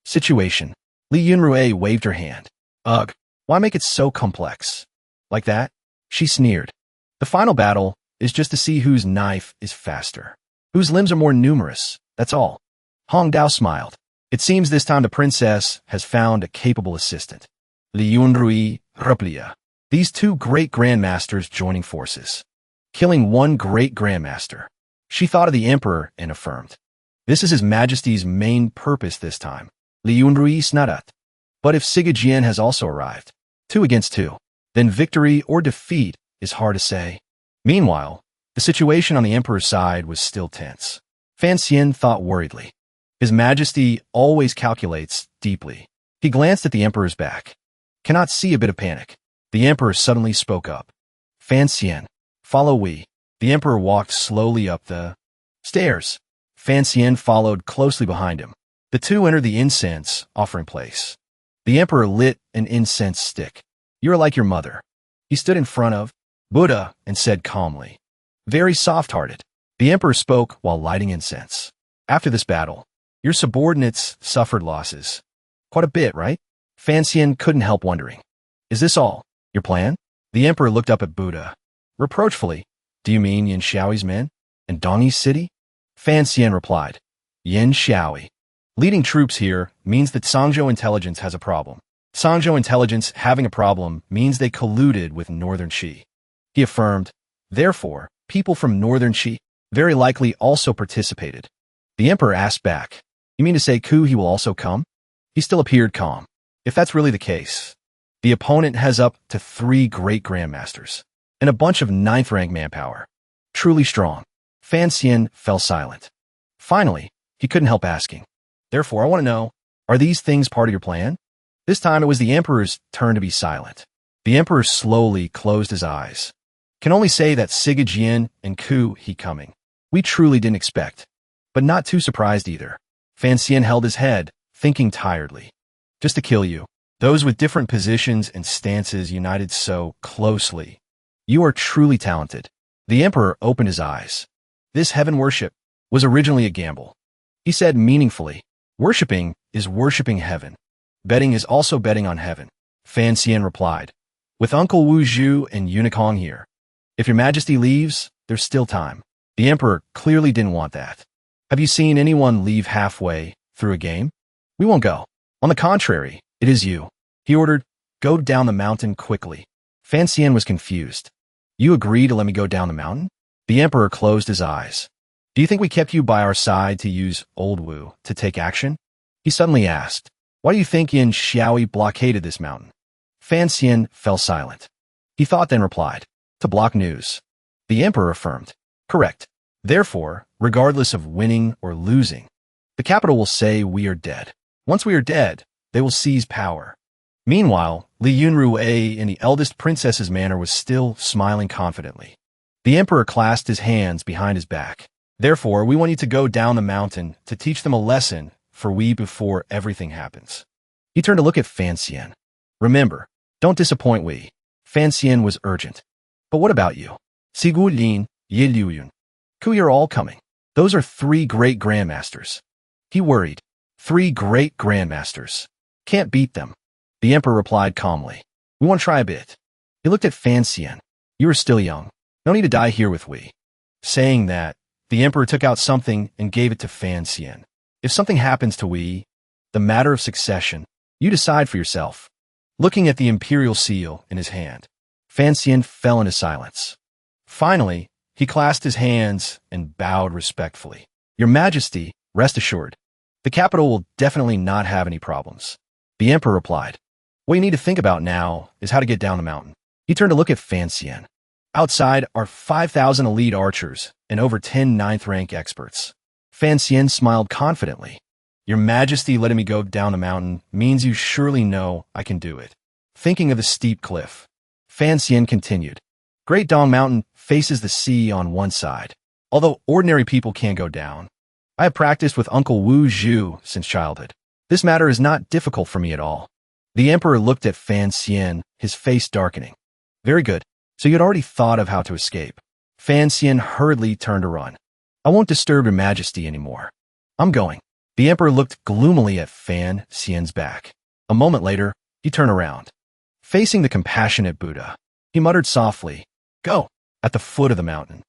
Situation. Li Yunrui waved her hand. Ugh, why make it so complex? Like that? She sneered. The final battle is just to see whose knife is faster, whose limbs are more numerous, that's all. Hongdao smiled. It seems this time the princess has found a capable assistant. Li Yunrui, Ruplia. These 2 great grandmasters joining forces. Killing 1 great grandmaster. She thought of the emperor and affirmed. This is His Majesty's main purpose this time. Li Yunrui Snadat. But if Sigurd has also arrived, 2 against 2, then victory or defeat is hard to say. Meanwhile, the situation on the Emperor's side was still tense. Fan Xian thought worriedly. His Majesty always calculates deeply. He glanced at the Emperor's back. Cannot see a bit of panic. The Emperor suddenly spoke up. Fan Xian, follow we. The Emperor walked slowly up the stairs. Fan Xian followed closely behind him. The two entered the incense offering place. The Emperor lit an incense stick. You are like your mother. He stood in front of Buddha and said calmly. Very soft-hearted. The Emperor spoke while lighting incense. After this battle, your subordinates suffered losses. Quite a bit, right? Fan Xian couldn't help wondering. Is this all? Your plan? The Emperor looked up at Buddha. Reproachfully, do you mean Yin Xiaoi's men? And Dongyi's city? Fan Xian replied. Yin Xiaoi. Leading troops here means that Sangzhou intelligence has a problem. Sangzhou intelligence having a problem means they colluded with Northern Qi. He affirmed, therefore, people from Northern Qi very likely also participated. The Emperor asked back, you mean to say he will also come? He still appeared calm. If that's really the case, the opponent has up to 3 great grandmasters and a bunch of 9th rank manpower. Truly strong. Fan Xian fell silent. Finally, he couldn't help asking. Therefore, I want to know, are these things part of your plan? This time it was the Emperor's turn to be silent. The Emperor slowly closed his eyes. Can only say that Sigurd and he coming. We truly didn't expect. But not too surprised either. Fan Xian held his head, thinking tiredly. Just to kill you. Those with different positions and stances united so closely. You are truly talented. The Emperor opened his eyes. This heaven worship was originally a gamble. He said meaningfully, worshipping is worshipping heaven. Betting is also betting on heaven. Fan Xian replied, with Uncle Wu Zhu and Unikong here. If your Majesty leaves, there's still time. The Emperor clearly didn't want that. Have you seen anyone leave halfway through a game? We won't go. On the contrary, it is you. He ordered, go down the mountain quickly. Fan Xian was confused. You agree to let me go down the mountain? The Emperor closed his eyes. Do you think we kept you by our side to use Old Wu to take action? He suddenly asked, why do you think Yin Xiaoi blockaded this mountain? Fan Xian fell silent. He thought then replied, to block news. The Emperor affirmed, correct. Therefore, regardless of winning or losing, the capital will say we are dead. Once we are dead, they will seize power. Meanwhile, Li Yunrui in the eldest princess's manor was still smiling confidently. The Emperor clasped his hands behind his back. Therefore, we want you to go down the mountain to teach them a lesson for we before everything happens. He turned to look at Fan Xian. Remember, don't disappoint we. Fan Xian was urgent. But what about you? Sigu Lin, Ye Liuyun. You're all coming. Those are 3 great grandmasters. He worried. 3 great grandmasters. Can't beat them. The Emperor replied calmly. We want to try a bit. He looked at Fan Xian. You are still young. No need to die here with we. Saying that, the Emperor took out something and gave it to Fan Xian. If something happens to we, the matter of succession, you decide for yourself. Looking at the imperial seal in his hand, Fan Xian fell into silence. Finally, he clasped his hands and bowed respectfully. Your Majesty, rest assured, the capital will definitely not have any problems. The Emperor replied, what you need to think about now is how to get down the mountain. He turned to look at Fan Xian. Outside are 5,000 elite archers and over 10 9th rank experts. Fan Xian smiled confidently. Your Majesty letting me go down the mountain means you surely know I can do it. Thinking of the steep cliff, Fan Xian continued. Great Dong Mountain faces the sea on one side. Although ordinary people can't go down, I have practiced with Uncle Wu Zhu since childhood. This matter is not difficult for me at all. The Emperor looked at Fan Xian, his face darkening. Very good. So you had already thought of how to escape. Fan Xian hurriedly turned to run. I won't disturb your Majesty anymore. I'm going. The Emperor looked gloomily at Fan Xian's back. A moment later, he turned around. Facing the compassionate Buddha, he muttered softly, go, at the foot of the mountain.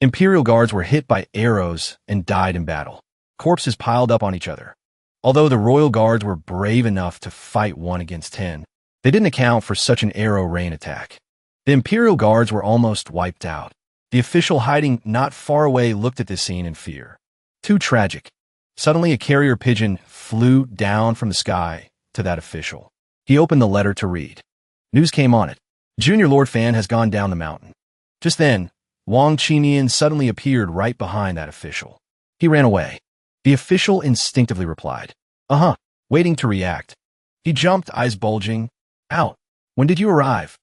Imperial guards were hit by arrows and died in battle. Corpses piled up on each other. Although the royal guards were brave enough to fight 1 against 10, they didn't account for such an arrow rain attack. The Imperial guards were almost wiped out. The official hiding not far away looked at this scene in fear. Too tragic. Suddenly a carrier pigeon flew down from the sky to that official. He opened the letter to read. News came on it. Junior Lord Fan has gone down the mountain. Just then, Wang Qinian suddenly appeared right behind that official. He ran away. The official instinctively replied, waiting to react. He jumped, eyes bulging. Out. When did you arrive?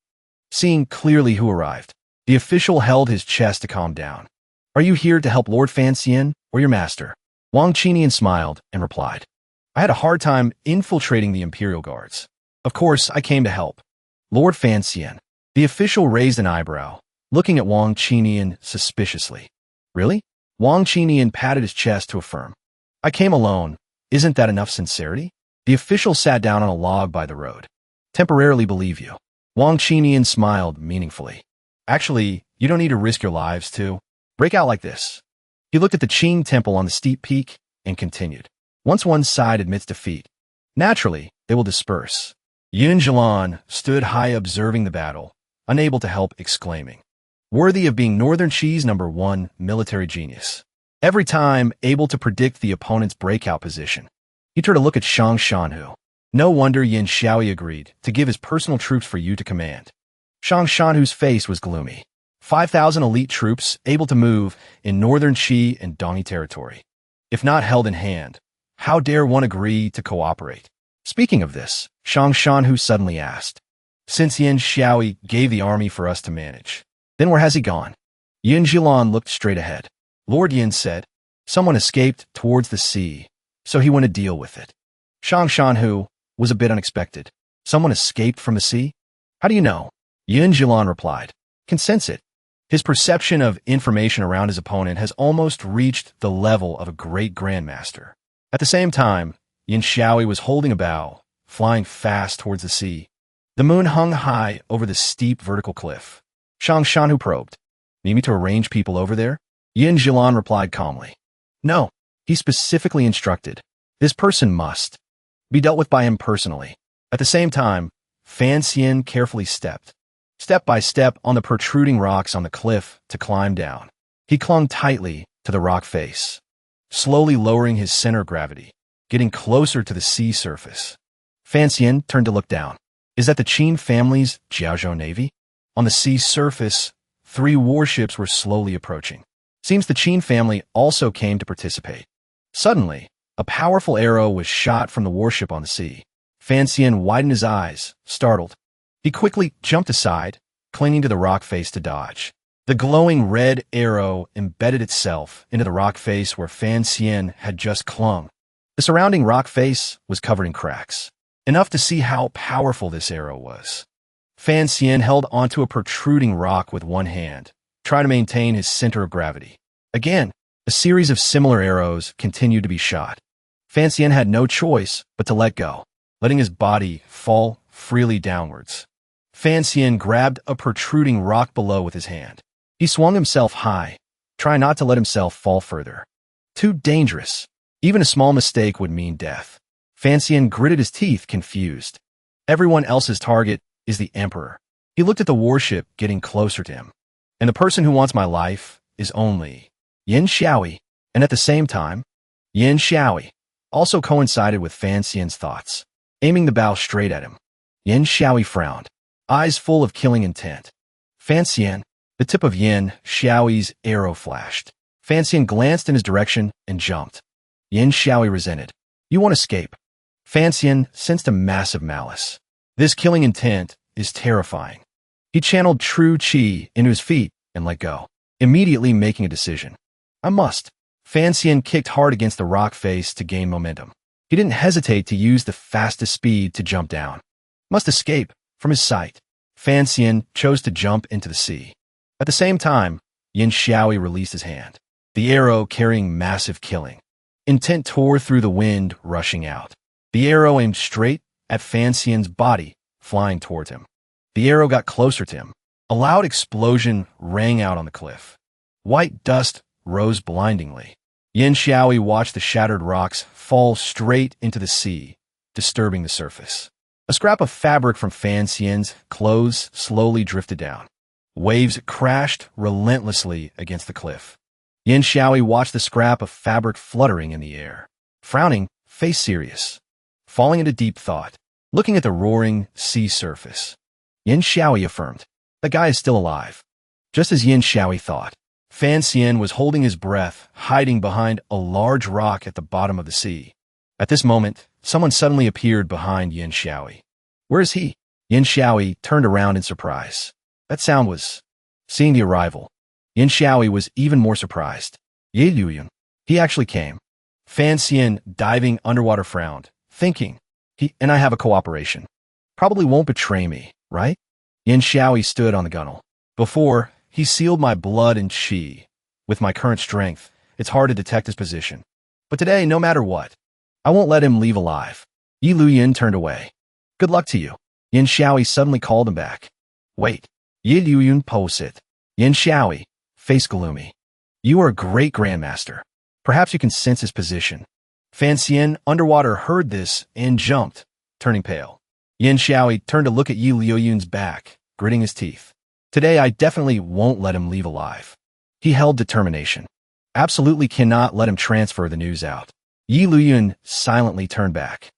Seeing clearly who arrived, the official held his chest to calm down. Are you here to help Lord Fanxian or your master? Wang Qinian smiled and replied, I had a hard time infiltrating the Imperial Guards. Of course, I came to help. Lord Fanxian. The official raised an eyebrow, looking at Wang Qinian suspiciously. Really? Wang Qinian patted his chest to affirm. I came alone. Isn't that enough sincerity? The official sat down on a log by the road. Temporarily believe you. Wang Qinian smiled meaningfully. Actually, you don't need to risk your lives to break out like this. He looked at the Qing temple on the steep peak and continued. Once one side admits defeat, naturally, they will disperse. Yin Jilan stood high observing the battle, unable to help exclaiming. Worthy of being Northern Qi's #1 military genius. Every time able to predict the opponent's breakout position. He turned to look at Shang Shanhu. No wonder Yin Xiaoyi agreed to give his personal troops for you to command. Shang Shanhu's face was gloomy. 5,000 elite troops able to move in Northern Qi and Dongi territory. If not held in hand, how dare one agree to cooperate? Speaking of this, Shang Shanhu suddenly asked, since Yin Xiaoyi gave the army for us to manage, then where has he gone? Yin Jilan looked straight ahead. Lord Yin said, someone escaped towards the sea, so he went to deal with it. Shang Shanhu was a bit unexpected. Someone escaped from the sea? How do you know? Yin Jilan replied, can sense it. His perception of information around his opponent has almost reached the level of a great grandmaster. At the same time, Yin Xiaoyi was holding a bow, flying fast towards the sea. The moon hung high over the steep vertical cliff. Shang Shanhu probed. Need me to arrange people over there? Yin Jilan replied calmly. No, he specifically instructed. This person must be dealt with by him personally. At the same time, Fan Xian carefully stepped, step by step, on the protruding rocks on the cliff to climb down. He clung tightly to the rock face, slowly lowering his center of gravity, getting closer to the sea surface. Fan Xian turned to look down. Is that the Qin family's Jiaozhou navy? On the sea surface, 3 warships were slowly approaching. Seems the Qin family also came to participate. Suddenly, a powerful arrow was shot from the warship on the sea. Fan Xian widened his eyes, startled. He quickly jumped aside, clinging to the rock face to dodge. The glowing red arrow embedded itself into the rock face where Fan Xian had just clung. The surrounding rock face was covered in cracks, enough to see how powerful this arrow was. Fan Xian held onto a protruding rock with one hand, trying to maintain his center of gravity. Again, a series of similar arrows continued to be shot. Fan Xian had no choice but to let go, letting his body fall freely downwards. Fan Xian grabbed a protruding rock below with his hand. He swung himself high, trying not to let himself fall further. Too dangerous. Even a small mistake would mean death. Fan Xian gritted his teeth, confused. Everyone else's target is the Emperor. He looked at the warship getting closer to him. And the person who wants my life is only Yin Xiaoyi. And at the same time, Yin Xiaoyi also coincided with Fan Xian's thoughts, aiming the bow straight at him. Yin Xiaoyi frowned, eyes full of killing intent. Fan Xian, the tip of Yin Xiaoyi's arrow flashed. Fan Xian glanced in his direction and jumped. Yin Xiaoyi resented. You won't escape. Fan Xian sensed a massive malice. This killing intent is terrifying. He channeled true qi into his feet and let go, immediately making a decision. I must. Fan Xian kicked hard against the rock face to gain momentum. He didn't hesitate to use the fastest speed to jump down. Must escape from his sight. Fan Xian chose to jump into the sea. At the same time, Yin Xiaoyi released his hand, the arrow carrying massive killing. Intent tore through the wind, rushing out. The arrow aimed straight at Fan Xian's body, flying towards him. The arrow got closer to him. A loud explosion rang out on the cliff. White dust rose blindingly. Yin Xiaoyi watched the shattered rocks fall straight into the sea, disturbing the surface. A scrap of fabric from Fan Xian's clothes slowly drifted down. Waves crashed relentlessly against the cliff. Yin Xiaoyi watched the scrap of fabric fluttering in the air. Frowning, face serious. Falling into deep thought, looking at the roaring sea surface. Yin Xiaoyi affirmed, "The guy is still alive." Just as Yin Xiaoyi thought, Fan Xian was holding his breath, hiding behind a large rock at the bottom of the sea. At this moment, someone suddenly appeared behind Yin Xiaoyi. "Where is he?" Yin Xiaoyi turned around in surprise. That sound was... Seeing the arrival, Yin Xiaoyi was even more surprised. "Ye Luyun. He actually came." Fan Xian, diving underwater, frowned, thinking, "He and I have a cooperation. Probably won't betray me, right?" Yin Xiaoyi stood on the gunnel. "Before, he sealed my blood and qi. With my current strength, it's hard to detect his position. But today, no matter what, I won't let him leave alive." Yi Luyin turned away. "Good luck to you." Yin Xiaoyi suddenly called him back. "Wait." Yi Luyin posed. "Yin Xiaoyi, face gloomy. You are a great grandmaster. Perhaps you can sense his position." Fan Xian underwater heard this and jumped, turning pale. Yin Xiaoyi turned to look at Yi Luyun's back, gritting his teeth. "Today I definitely won't let him leave alive." He held determination. Absolutely cannot let him transfer the news out. Yi Luyun silently turned back.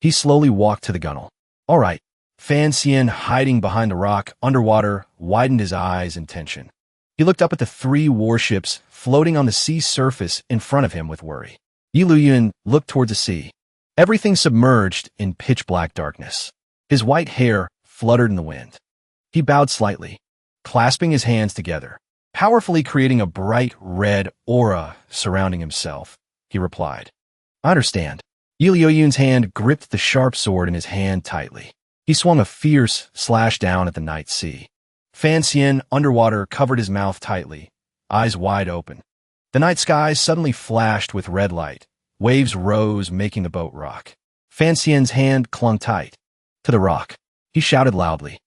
He slowly walked to the gunnel. "All right." Fan Xian, hiding behind the rock underwater, widened his eyes in tension. He looked up at the 3 warships floating on the sea surface in front of him with worry. Yi Luyun looked towards the sea. Everything submerged in pitch-black darkness. His white hair fluttered in the wind. He bowed slightly, clasping his hands together, powerfully creating a bright red aura surrounding himself. He replied, "I understand." Yi Luyun's hand gripped the sharp sword in his hand tightly. He swung a fierce slash down at the night sea. Fan Xian, underwater, covered his mouth tightly, eyes wide open. The night sky suddenly flashed with red light. Waves rose, making the boat rock. Fan Xian's hand clung tight to the rock. He shouted loudly,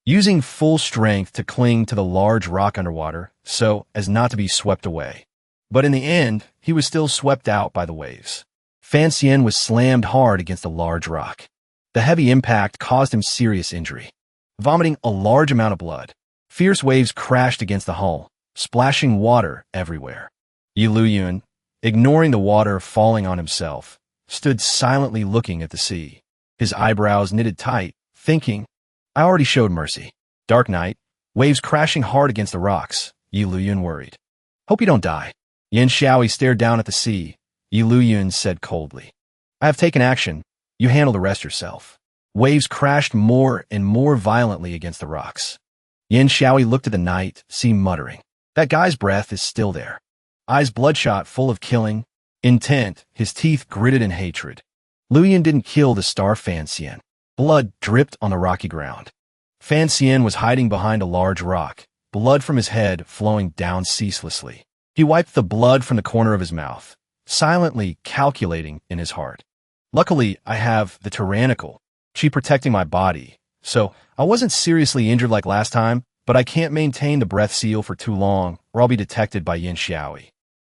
using full strength to cling to the large rock underwater so as not to be swept away. But in the end, he was still swept out by the waves. Fan Xian was slammed hard against a large rock. The heavy impact caused him serious injury, vomiting a large amount of blood. Fierce waves crashed against the hull, splashing water everywhere. Yi Luyun, ignoring the water falling on himself, stood silently looking at the sea. His eyebrows knitted tight, thinking, "I already showed mercy." Dark night, waves crashing hard against the rocks. Yi Luyun worried. "Hope you don't die." Yin Xiaoyi stared down at the sea. Yi Luyun said coldly, "I have taken action. You handle the rest yourself." Waves crashed more and more violently against the rocks. Yin Xiaoyi looked at the night sea, muttering, "That guy's breath is still there." Eyes bloodshot, full of killing intent, his teeth gritted in hatred. Luyin didn't kill the star Fan Xian. Blood dripped on the rocky ground. Fan Xian was hiding behind a large rock, blood from his head flowing down ceaselessly. He wiped the blood from the corner of his mouth, silently calculating in his heart. "Luckily, I have the tyrannical qi protecting my body, so I wasn't seriously injured like last time, but I can't maintain the breath seal for too long or I'll be detected by Yin Xiaoyi."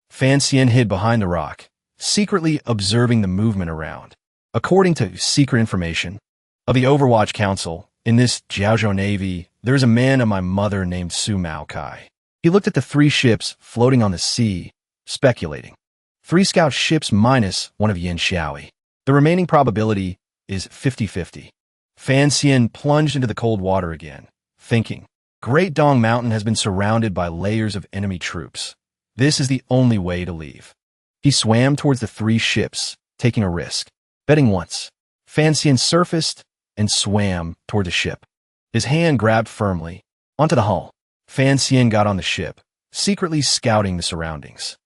Fan Xian hid behind the rock, secretly observing the movement around. According to secret information of the Overwatch Council, in this Jiaozhou Navy, there is a man of my mother named Su Maokai. He looked at the 3 ships floating on the sea, speculating. 3 scout ships minus 1 of Yin Xiaoyi. The remaining probability is 50-50. Fan Xian plunged into the cold water again, thinking, Great Dong Mountain has been surrounded by layers of enemy troops. This is the only way to leave. He swam towards the 3 ships, taking a risk. Betting once, Fan Xian surfaced and swam toward the ship. His hand grabbed firmly onto the hull. Fan Xian got on the ship, secretly scouting the surroundings.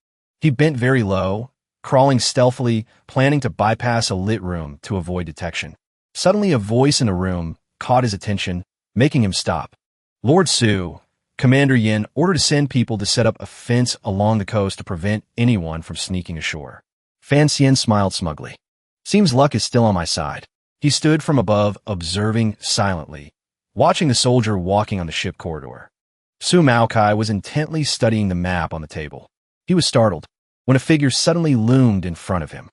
He bent very low, crawling stealthily, planning to bypass a lit room to avoid detection. Suddenly, a voice in the room caught his attention, making him stop. "Lord Su, Commander Yin ordered to send people to set up a fence along the coast to prevent anyone from sneaking ashore." Fan Xian smiled smugly. "Seems luck is still on my side." He stood from above, observing silently, watching the soldier walking on the ship corridor. Su Maokai was intently studying the map on the table. He was startled when a figure suddenly loomed in front of him.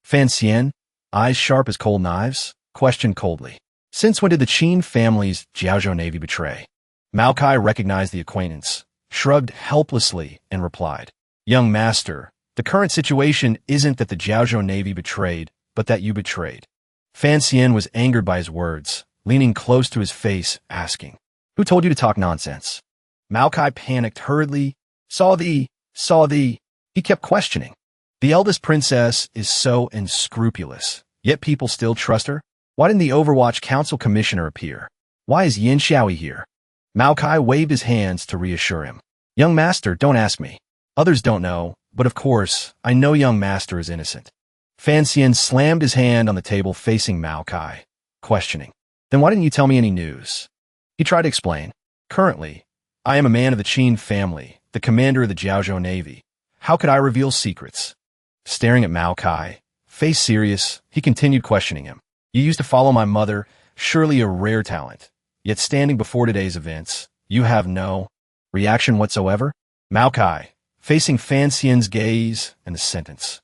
Fan Xian, eyes sharp as cold knives, questioned coldly, "Since when did the Qin family's Jiaozhou Navy betray?" Maokai recognized the acquaintance, shrugged helplessly, and replied, "Young master, the current situation isn't that the Jiaozhou Navy betrayed, but that you betrayed." Fan Xian was angered by his words, leaning close to his face, asking, "Who told you to talk nonsense?" Maokai panicked hurriedly. Saw thee. He kept questioning. The eldest princess is so unscrupulous, yet people still trust her? Why didn't the Overwatch Council Commissioner appear? Why is Yin Xiaoyi here? Maokai waved his hands to reassure him. Young master, don't ask me. Others don't know, but of course, I know young master is innocent. Fan Xian slammed his hand on the table facing Maokai, questioning. Then why didn't you tell me any news? He tried to explain. Currently, I am a man of the Qin family, the commander of the Jiaozhou Navy. How could I reveal secrets? Staring at Maokai, face serious, he continued questioning him. You used to follow my mother, surely a rare talent. Yet standing before today's events, you have no reaction whatsoever? Maokai, facing Fan Xian's gaze and the sentence.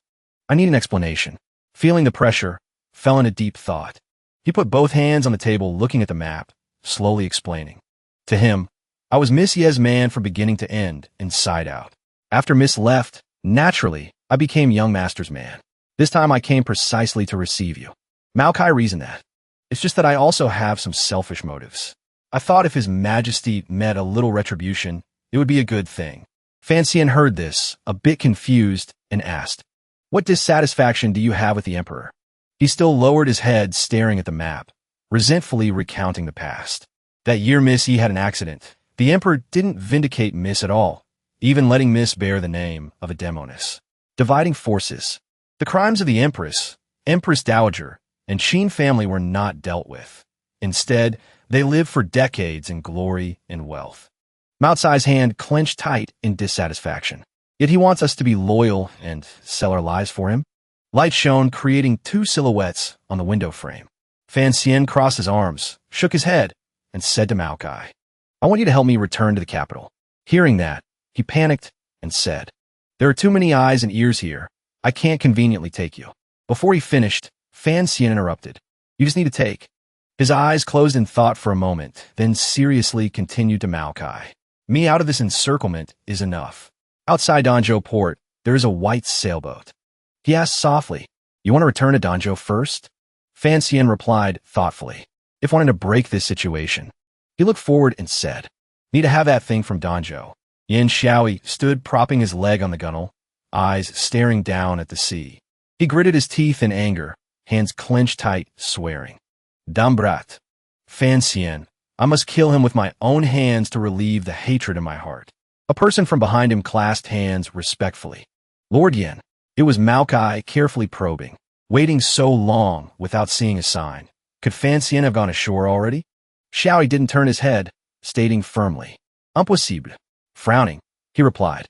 I need an explanation. Feeling the pressure, fell into deep thought. He put both hands on the table looking at the map, slowly explaining. To him, I was Miss Ye's man from beginning to end, inside out. After Miss left, naturally, I became young master's man. This time I came precisely to receive you. Maokai reasoned that. It's just that I also have some selfish motives. I thought if His Majesty met a little retribution, it would be a good thing. Fan Xian heard this, a bit confused, and asked, What dissatisfaction do you have with the Emperor? He still lowered his head, staring at the map, resentfully recounting the past. That year Miss Yi had an accident. The Emperor didn't vindicate Miss at all, even letting Miss bear the name of a demoness. Dividing forces. The crimes of the Empress Dowager, and Qin family were not dealt with. Instead, they lived for decades in glory and wealth. Mao Tsai's hand clenched tight in dissatisfaction. Yet he wants us to be loyal and sell our lives for him. Light shone, creating two silhouettes on the window frame. Fan Xian crossed his arms, shook his head, and said to Maokai, I want you to help me return to the capital. Hearing that, he panicked and said, There are too many eyes and ears here. I can't conveniently take you. Before he finished, Fan Xian interrupted. You just need to take. His eyes closed in thought for a moment, then seriously continued to Maokai. Me out of this encirclement is enough. Outside Danjo port, there is a white sailboat. He asked softly, You want to return to Danjo first? Fan Xian replied thoughtfully, If wanting to break this situation. He looked forward and said, Need to have that thing from Danjo. Yin Xiaoyi stood propping his leg on the gunwale, eyes staring down at the sea. He gritted his teeth in anger, hands clenched tight, swearing. Dambrat. Fan Xian, I must kill him with my own hands to relieve the hatred in my heart. A person from behind him clasped hands respectfully. Lord Yin. It was Maokai carefully probing, waiting so long without seeing a sign. Could Fan Xian have gone ashore already? Xiaoyi didn't turn his head, stating firmly. Impossible. Frowning, he replied.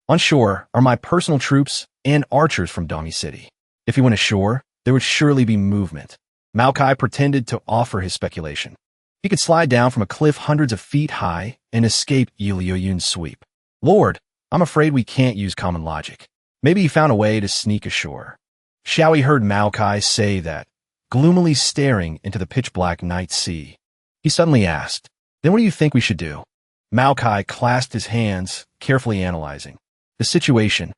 On shore are my personal troops and archers from Dami City. If he went ashore, there would surely be movement. Maokai pretended to offer his speculation. He could slide down from a cliff hundreds of feet high and escape Yun's sweep. Lord, I'm afraid we can't use common logic. Maybe he found a way to sneak ashore. Xiaoyi heard Maokai say that, gloomily staring into the pitch-black night sea. He suddenly asked, Then what do you think we should do? Maokai clasped his hands, carefully analyzing the situation.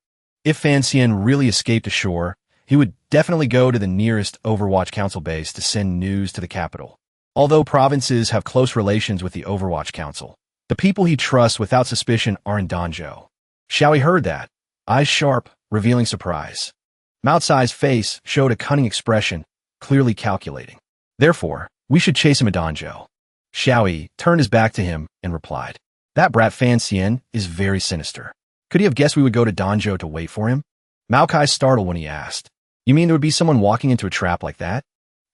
If Fan Xian really escaped ashore, he would definitely go to the nearest Overwatch Council base to send news to the capital. Although provinces have close relations with the Overwatch Council, the people he trusts without suspicion are in Danjo. Xiaoyi heard that, eyes sharp, revealing surprise. Mao Tsai's face showed a cunning expression, clearly calculating. Therefore, we should chase him at Danjo. Xiaoyi turned his back to him and replied, That brat Fan Xian is very sinister. Could he have guessed we would go to Danjo to wait for him? Maokai startled when he asked, You mean there would be someone walking into a trap like that?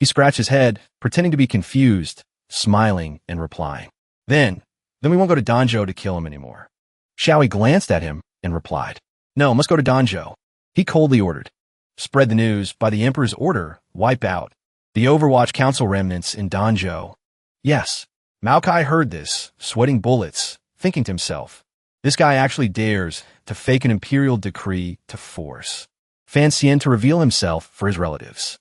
He scratched his head, pretending to be confused, smiling and replying. Then we won't go to Danjo to kill him anymore. Xiaoyi glanced at him and replied, No, must go to Danjo. He coldly ordered. Spread the news, by the Emperor's order, wipe out the Overwatch Council remnants in Danjo. Yes. Maokai heard this, sweating bullets, thinking to himself, This guy actually dares to fake an imperial decree to force Fan Xian to reveal himself for his relatives.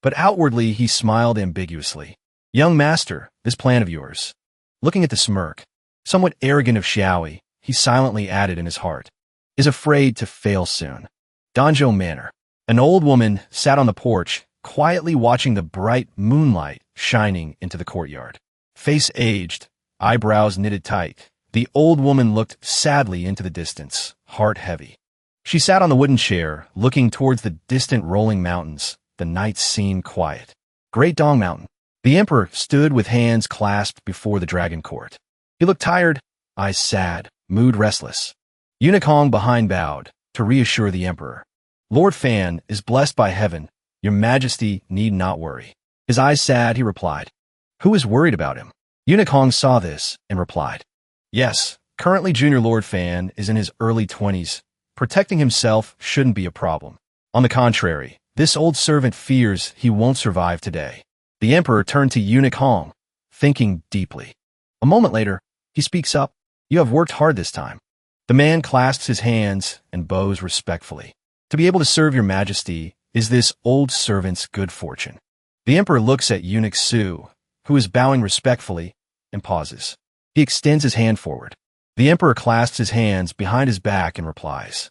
But outwardly he smiled ambiguously. Young master, this plan of yours. Looking at the smirk, somewhat arrogant of Xiaoyi, he silently added in his heart, is afraid to fail soon. Danjo Manor. An old woman sat on the porch, quietly watching the bright moonlight shining into the courtyard. Face aged, eyebrows knitted tight, the old woman looked sadly into the distance, heart heavy. She sat on the wooden chair, looking towards the distant rolling mountains. The night seemed quiet. Great Dong Mountain. The emperor stood with hands clasped before the dragon court. He looked tired, eyes sad, mood restless. Eunuch Hong behind bowed to reassure the emperor. Lord Fan is blessed by heaven. Your Majesty need not worry. His eyes sad, he replied. Who is worried about him? Eunuch Hong saw this and replied. Yes, currently Junior Lord Fan is in his early 20s. Protecting himself shouldn't be a problem. On the contrary, this old servant fears he won't survive today. The emperor turned to Eunuch Hong, thinking deeply. A moment later, he speaks up. You have worked hard this time. The man clasps his hands and bows respectfully. To be able to serve your Majesty is this old servant's good fortune. The emperor looks at Eunuch Su, who is bowing respectfully, and pauses. He extends his hand forward. The emperor clasps his hands behind his back and replies,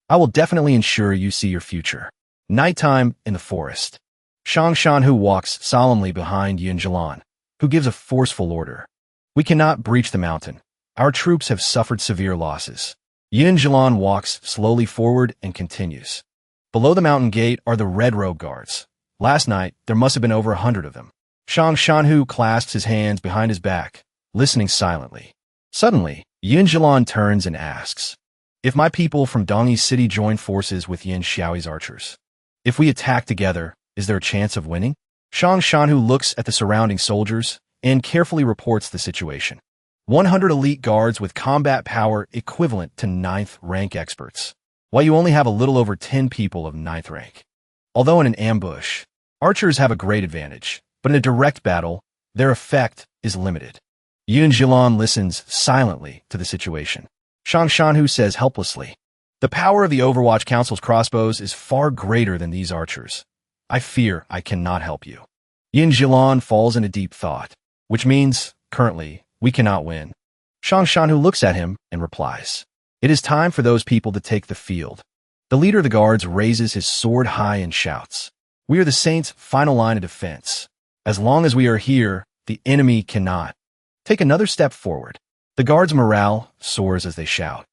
I will definitely ensure you see your future. Nighttime in the forest. Shang Shanhu walks solemnly behind Yin Jilan, who gives a forceful order. We cannot breach the mountain. Our troops have suffered severe losses. Yin Jilan walks slowly forward and continues. Below the mountain gate are the red robe guards. Last night, there must have been over 100 of them. Shang Shanhu clasps his hands behind his back, listening silently. Suddenly, Yin Jilan turns and asks, if my people from Dongyi City join forces with Yin Xiaoi's archers, if we attack together, is there a chance of winning? Shang Shanhu looks at the surrounding soldiers and carefully reports the situation. 100 elite guards with combat power equivalent to 9th rank experts, while you only have a little over 10 people of 9th rank. Although in an ambush, archers have a great advantage, but in a direct battle, their effect is limited. Yin Jilan listens silently to the situation. Shang Shanhu says helplessly, the power of the Overwatch Council's crossbows is far greater than these archers. I fear I cannot help you. Yin Jilan falls into deep thought, which means, currently, we cannot win. Shang Shanhu looks at him and replies, it is time for those people to take the field. The leader of the guards raises his sword high and shouts, we are the Saints' final line of defense. As long as we are here, the enemy cannot. Take another step forward. The guards' morale soars as they shout.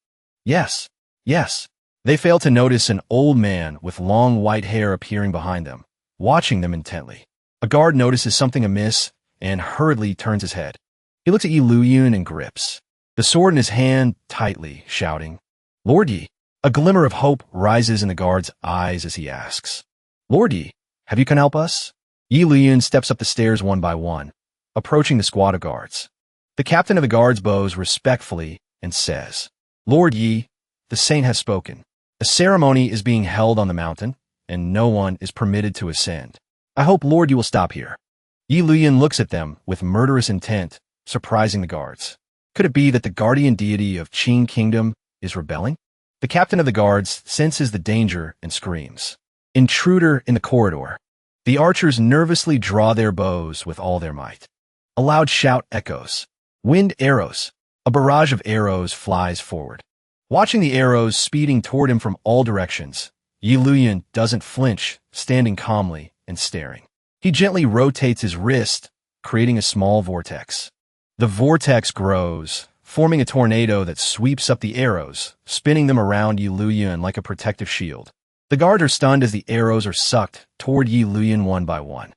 Yes, yes. They fail to notice an old man with long white hair appearing behind them, watching them intently. A guard notices something amiss and hurriedly turns his head. He looks at Yi Luyun and grips the sword in his hand tightly, shouting, Lord Yi. A glimmer of hope rises in the guard's eyes as he asks, Lord Yi, have you come help us? Yi Luyun steps up the stairs one by one, approaching the squad of guards. The captain of the guards bows respectfully and says, Lord Yi, the saint has spoken. A ceremony is being held on the mountain, and no one is permitted to ascend. I hope, Lord, you will stop here. Yi Luyun looks at them with murderous intent, surprising the guards. Could it be that the guardian deity of Qin Kingdom is rebelling? The captain of the guards senses the danger and screams, Intruder in the corridor. The archers nervously draw their bows with all their might. A loud shout echoes. Wind arrows. A barrage of arrows flies forward. Watching the arrows speeding toward him from all directions, Yi Luyun doesn't flinch, standing calmly and staring. He gently rotates his wrist, creating a small vortex. The vortex grows, forming a tornado that sweeps up the arrows, spinning them around Yi Luyun like a protective shield. The guards are stunned as the arrows are sucked toward Yi Luyun one by one.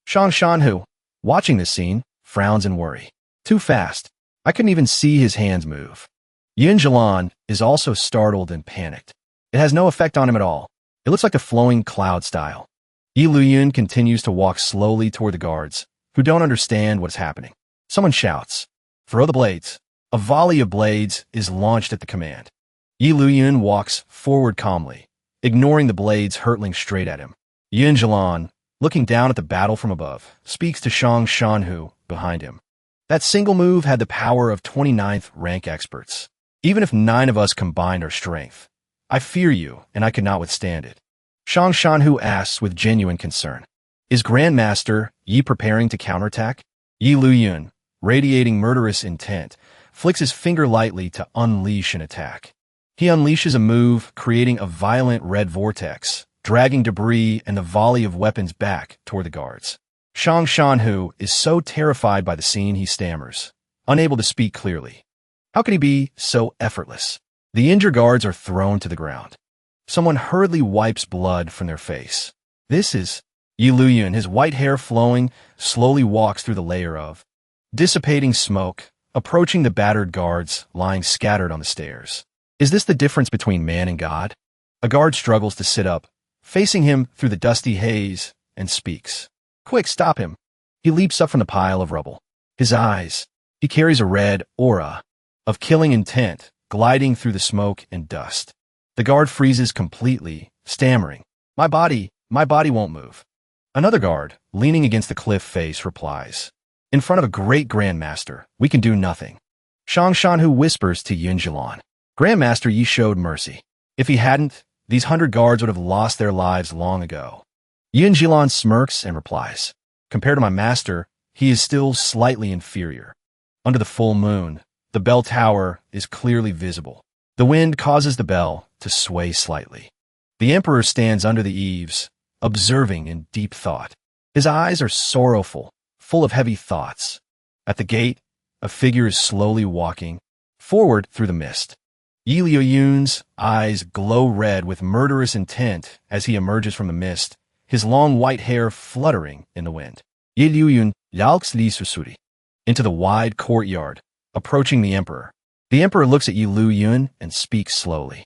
Shang Shanhu, watching this scene, frowns in worry. Too fast. I couldn't even see his hands move. Yin Jilan is also startled and panicked. It has no effect on him at all. It looks like a flowing cloud style. Yi Luyun continues to walk slowly toward the guards, who don't understand what's happening. Someone shouts, Throw the blades. A volley of blades is launched at the command. Yi Luyun walks forward calmly, ignoring the blades hurtling straight at him. Yin Jilan, looking down at the battle from above, speaks to Shang Shanhu behind him. That single move had the power of 29th rank experts. Even if 9 of us combined our strength, I fear you, and I cannot withstand it. Shang Shanhu asks with genuine concern, Is Grandmaster Yi preparing to counterattack? Yi Luyun, radiating murderous intent, flicks his finger lightly to unleash an attack. He unleashes a move, creating a violent red vortex, dragging debris and the volley of weapons back toward the guards. Shang Shanhu is so terrified by the scene he stammers, unable to speak clearly. How could he be so effortless? The injured guards are thrown to the ground. Someone hurriedly wipes blood from their face. This is Yi Luyun, his white hair flowing, slowly walks through the layer of dissipating smoke, approaching the battered guards lying scattered on the stairs. Is this the difference between man and God? A guard struggles to sit up, facing him through the dusty haze, and speaks. Quick, stop him. He leaps up from the pile of rubble. His eyes, he carries a red aura of killing intent, gliding through the smoke and dust. The guard freezes completely, stammering. My body won't move. Another guard, leaning against the cliff face, replies. In front of a great grandmaster, we can do nothing. Shang Shanhu whispers to Yun Jilan. Grandmaster Yi showed mercy. If he hadn't, these 100 guards would have lost their lives long ago. Yun Jilan smirks and replies. Compared to my master, he is still slightly inferior. Under the full moon, the bell tower is clearly visible. The wind causes the bell to sway slightly. The emperor stands under the eaves, observing in deep thought. His eyes are sorrowful, full of heavy thoughts. At the gate, a figure is slowly walking forward through the mist. Yi Luyun's eyes glow red with murderous intent as he emerges from the mist, his long white hair fluttering in the wind. Yi Luyun yalks li susuri into the wide courtyard, approaching the emperor. The emperor looks at Yi Luyun and speaks slowly.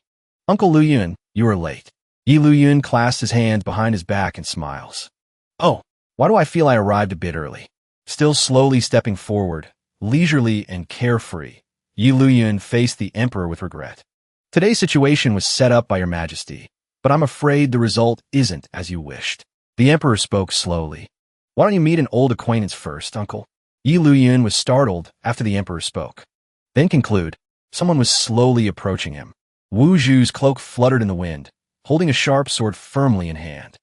Uncle Luyun, you are late. Yi Luyun clasps his hands behind his back and smiles. Oh, why do I feel I arrived a bit early? Still slowly stepping forward, leisurely and carefree, Yi Luyun faced the emperor with regret. Today's situation was set up by your majesty, but I'm afraid the result isn't as you wished. The emperor spoke slowly. Why don't you meet an old acquaintance first, uncle? Yi Luyun was startled after the emperor spoke. Then conclude, someone was slowly approaching him. Wu Zhu's cloak fluttered in the wind, holding a sharp sword firmly in hand.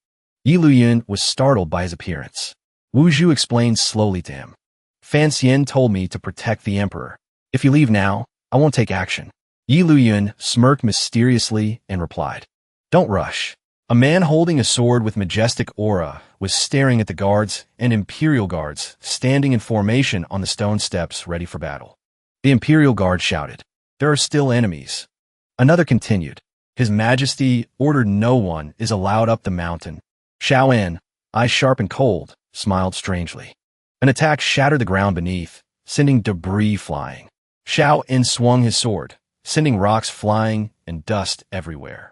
Yi Luyun was startled by his appearance. Wu Zhu explained slowly to him. Fan Xian told me to protect the emperor. If you leave now, I won't take action. Yi Luyun smirked mysteriously and replied. Don't rush. A man holding a sword with majestic aura was staring at the guards and imperial guards standing in formation on the stone steps ready for battle. The imperial guard shouted, there are still enemies. Another continued, His Majesty ordered no one is allowed up the mountain. Xiao En, eyes sharp and cold, smiled strangely. An attack shattered the ground beneath, sending debris flying. Xiao En swung his sword, sending rocks flying and dust everywhere.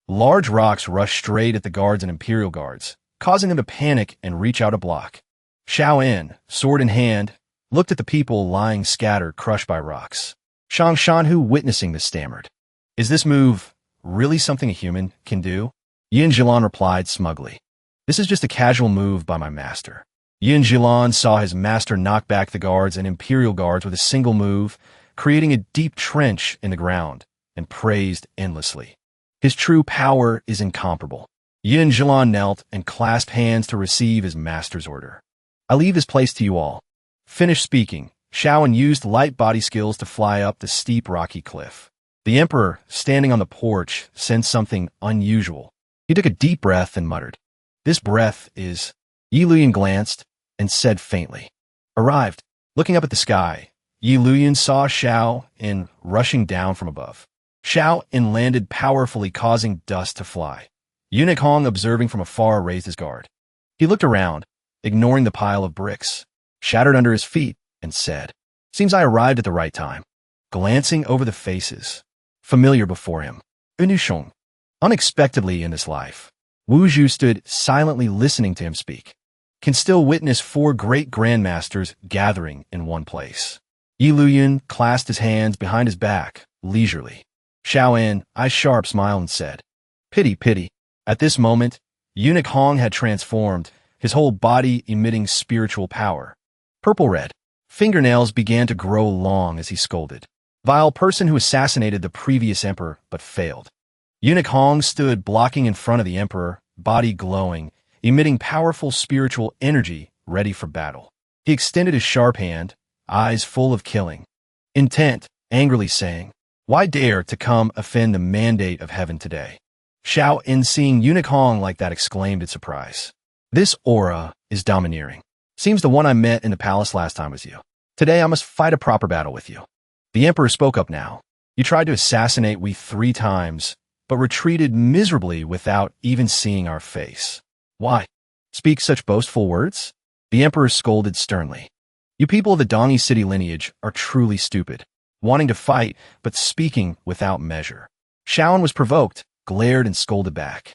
Large rocks rushed straight at the guards and imperial guards, causing them to panic and reach out a block. Xiao En, sword in hand, looked at the people lying scattered, crushed by rocks. Shang Shanhu, witnessing this, stammered. Is this move really something a human can do? Yin Jilan replied smugly. This is just a casual move by my master. Yin Jilan saw his master knock back the guards and imperial guards with a single move, creating a deep trench in the ground, and praised endlessly. His true power is incomparable. Yin Jilan knelt and clasped hands to receive his master's order. I leave this place to you all. Finished speaking, Xiaoan used light body skills to fly up the steep rocky cliff. The emperor, standing on the porch, sensed something unusual. He took a deep breath and muttered, This breath is... Yi Luyun glanced and said faintly, Arrived. Looking up at the sky, Yi Luyun saw Xiao En rushing down from above. Xiao En landed powerfully, causing dust to fly. Eunuch Hong, observing from afar, raised his guard. He looked around, ignoring the pile of bricks, shattered under his feet, and said, Seems I arrived at the right time. Glancing over the faces, familiar before him, Unushong. Unexpectedly in this life, Wu Zhu stood silently listening to him speak. Can still witness 4 great grandmasters gathering in one place. Yi Luyun clasped his hands behind his back, leisurely. Xiao En, eyes sharp, smiled and said, Pity, pity. At this moment, Eunuch Hong had transformed, his whole body emitting spiritual power. Purple-red. Fingernails began to grow long as he scolded. Vile person who assassinated the previous emperor but failed. Eunuch Hong stood blocking in front of the emperor, body glowing, emitting powerful spiritual energy, ready for battle. He extended his sharp hand, eyes full of killing intent, angrily saying, Why dare to come offend the mandate of heaven today? Xiao In, seeing Unicorn like that, exclaimed in surprise. This aura is domineering. Seems the one I met in the palace last time was you. Today I must fight a proper battle with you. The emperor spoke up now. You tried to assassinate we 3 times, but retreated miserably without even seeing our face. Why? Speak such boastful words? The emperor scolded sternly. You people of the Dongi city lineage are truly stupid, wanting to fight, but speaking without measure. Shaoan was provoked, glared and scolded back.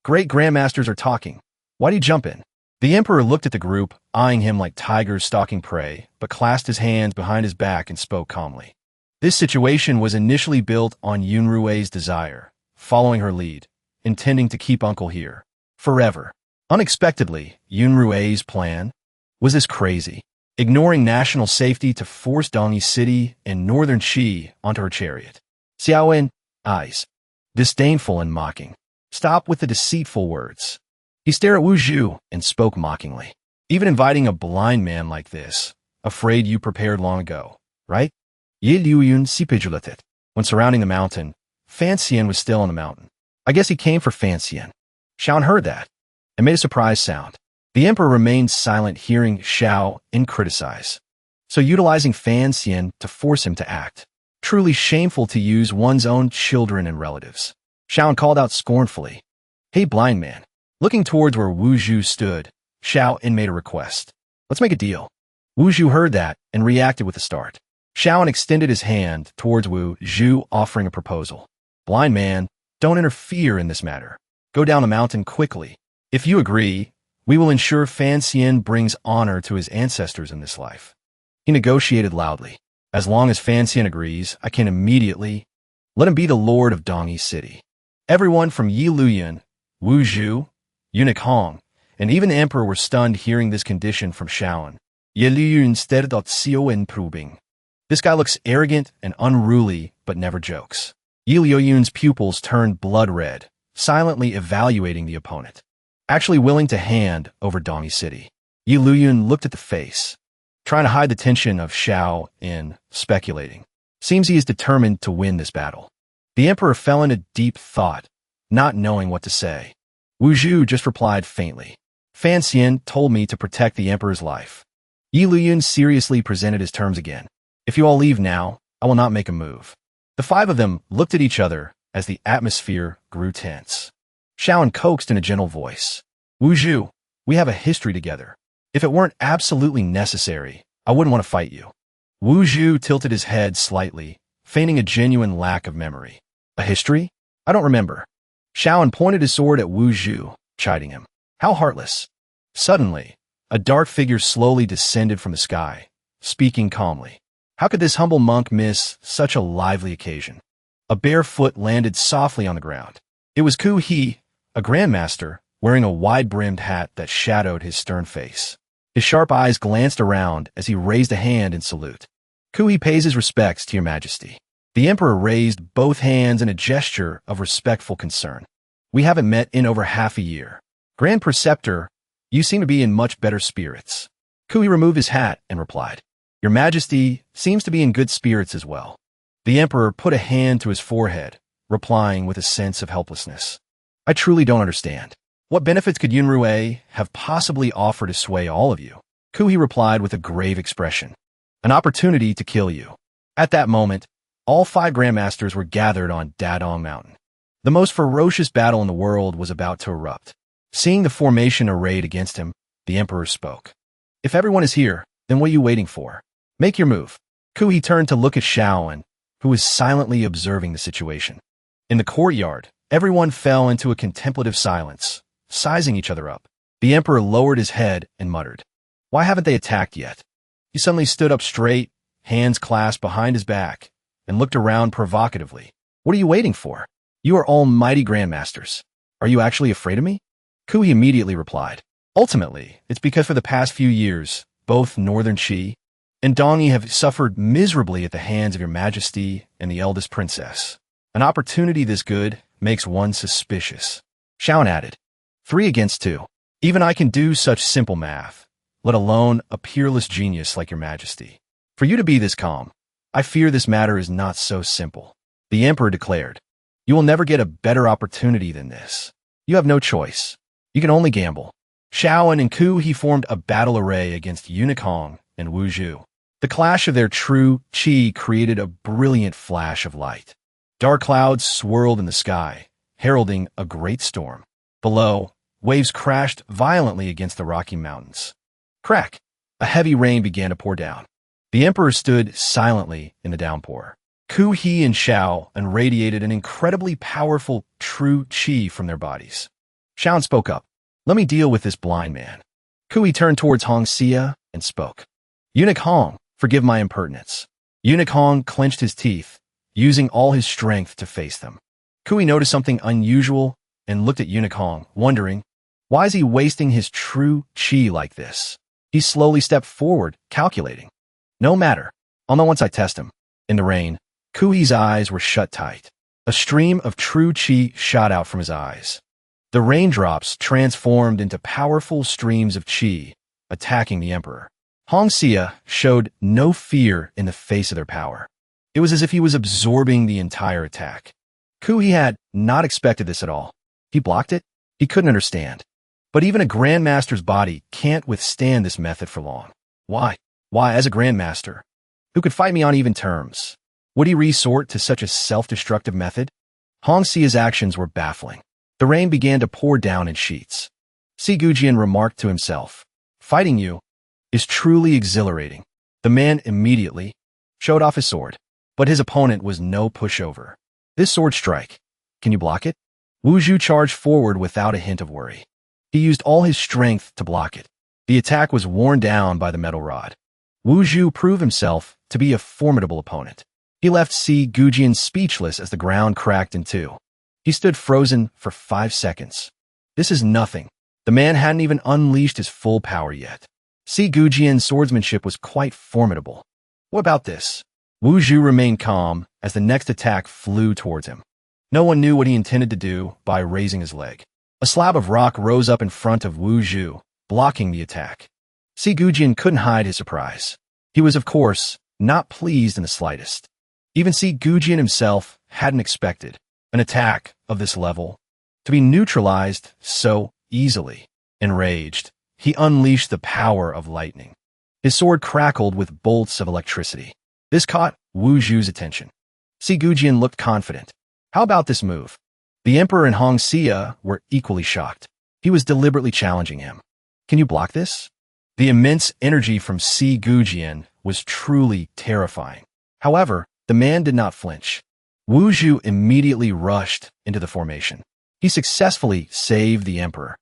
Great grandmasters are talking. Why do you jump in? The emperor looked at the group, eyeing him like tigers stalking prey, but clasped his hands behind his back and spoke calmly. This situation was initially built on Yunrui's desire, following her lead, intending to keep Uncle here forever. Unexpectedly, Yunrui's plan was this crazy, ignoring national safety to force Dongi City and northern Qi onto her chariot. Xiaowen, eyes, disdainful and mocking. Stop with the deceitful words. He stared at Wu Zhu and spoke mockingly. Even inviting a blind man like this, afraid you prepared long ago, right? Ye Liuyun Sipijulatit. When surrounding the mountain, Fancian was still on the mountain. I guess he came for Fancian. Xiao heard that and made a surprised sound. The emperor remained silent, hearing Xiao In criticize. So utilizing Fancian to force him to act. Truly shameful to use one's own children and relatives. Xiao called out scornfully. Hey, blind man. Looking towards where Wu Zhu stood, Xiao In made a request. Let's make a deal. Wu Zhu heard that and reacted with a start. Xiao In extended his hand towards Wu Zhu, offering a proposal. Blind man, don't interfere in this matter. Go down the mountain quickly. If you agree, we will ensure Fancian brings honor to his ancestors in this life. He negotiated loudly. As long as Fancian agrees, I can immediately let him be the lord of Dongi City. Everyone from Yi Luyan, Wu Zhu, Eunuch Hong, and even the emperor were stunned hearing this condition from Shaoan. Ye Luyun stedet Xiao In probing. This guy looks arrogant and unruly, but never jokes. Yi Liuyun's pupils turned blood red, silently evaluating the opponent. Actually willing to hand over Dongi City. Yi Luyun looked at the face, trying to hide the tension of Xiao In, speculating. Seems he is determined to win this battle. The emperor fell into deep thought, not knowing what to say. Wu Zhu just replied faintly. Fancian told me to protect the emperor's life. Yi Luyun seriously presented his terms again. If you all leave now, I will not make a move. The 5 of them looked at each other as the atmosphere grew tense. Shaoan coaxed in a gentle voice. Wu Zhu, we have a history together. If it weren't absolutely necessary, I wouldn't want to fight you. Wu Zhu tilted his head slightly, feigning a genuine lack of memory. A history? I don't remember. Shaoan pointed his sword at Wu Zhu, chiding him. How heartless. Suddenly, a dark figure slowly descended from the sky, speaking calmly. How could this humble monk miss such a lively occasion? A bare foot landed softly on the ground. It was Ku He, a grandmaster, wearing a wide-brimmed hat that shadowed his stern face. His sharp eyes glanced around as he raised a hand in salute. Ku He pays his respects to your majesty. The emperor raised both hands in a gesture of respectful concern. We haven't met in over half a year. Grand Preceptor, you seem to be in much better spirits. Ku He removed his hat and replied. Your majesty seems to be in good spirits as well. The emperor put a hand to his forehead, replying with a sense of helplessness. I truly don't understand. What benefits could Yunrui have possibly offered to sway all of you? Ku He replied with a grave expression. An opportunity to kill you. At that moment, all 5 grandmasters were gathered on Dadong Mountain. The most ferocious battle in the world was about to erupt. Seeing the formation arrayed against him, the emperor spoke. If everyone is here, then what are you waiting for? Make your move. Ku He turned to look at Shaoan, who was silently observing the situation. In the courtyard, everyone fell into a contemplative silence, sizing each other up. The emperor lowered his head and muttered. Why haven't they attacked yet? He suddenly stood up straight, hands clasped behind his back, and looked around provocatively. What are you waiting for? You are all mighty grandmasters. Are you actually afraid of me? Ku He immediately replied. Ultimately, it's because for the past few years, both Northern Qi and Dongi have suffered miserably at the hands of your majesty and the eldest princess. An opportunity this good makes one suspicious. Shaoan added. 3 against 2. Even I can do such simple math, let alone a peerless genius like your majesty. For you to be this calm, I fear this matter is not so simple. The emperor declared. You will never get a better opportunity than this. You have no choice. You can only gamble. Shaoan and Ku He formed a battle array against Unikong and Wuju. The clash of their true chi created a brilliant flash of light. Dark clouds swirled in the sky, heralding a great storm. Below, waves crashed violently against the rocky mountains. Crack! A heavy rain began to pour down. The emperor stood silently in the downpour. Ku He and Shao radiated an incredibly powerful true chi from their bodies. Shaoan spoke up. Let me deal with this blind man. Ku He turned towards Hong Xia and spoke. Eunuch Hong, forgive my impertinence. Eunuch Hong clenched his teeth, using all his strength to face them. Ku He noticed something unusual and looked at Eunuch Hong, wondering, why is he wasting his true chi like this? He slowly stepped forward, calculating. No matter. I'll know once I test him. In the rain, Ku He's eyes were shut tight. A stream of true chi shot out from his eyes. The raindrops transformed into powerful streams of chi, attacking the emperor. Hong Xia showed no fear in the face of their power. It was as if he was absorbing the entire attack. Ku He had not expected this at all. He blocked it. He couldn't understand. But even a grandmaster's body can't withstand this method for long. Why? Why, as a grandmaster, who could fight me on even terms, would he resort to such a self-destructive method? Hong Xia's actions were baffling. The rain began to pour down in sheets. Si Gujian remarked to himself, fighting you is truly exhilarating. The man immediately showed off his sword, but his opponent was no pushover. This sword strike, can you block it? Wu Zhu charged forward without a hint of worry. He used all his strength to block it. The attack was worn down by the metal rod. Wu Zhu proved himself to be a formidable opponent. He left Si Gujian speechless as the ground cracked in two. He stood frozen for 5 seconds. This is nothing. The man hadn't even unleashed his full power yet. Si Gujian's swordsmanship was quite formidable. What about this? Wu Zhu remained calm as the next attack flew towards him. No one knew what he intended to do by raising his leg. A slab of rock rose up in front of Wu Zhu, blocking the attack. Si Gujian couldn't hide his surprise. He was, of course, not pleased in the slightest. Even Si Gujian himself hadn't expected an attack of this level to be neutralized so easily. Enraged, he unleashed the power of lightning. His sword crackled with bolts of electricity. This caught Wu Zhu's attention. Si Gujian looked confident. How about this move? The emperor and Hong Xia were equally shocked. He was deliberately challenging him. Can you block this? The immense energy from Si Gujian was truly terrifying. However, the man did not flinch. Wu Zhu immediately rushed into the formation. He successfully saved the emperor.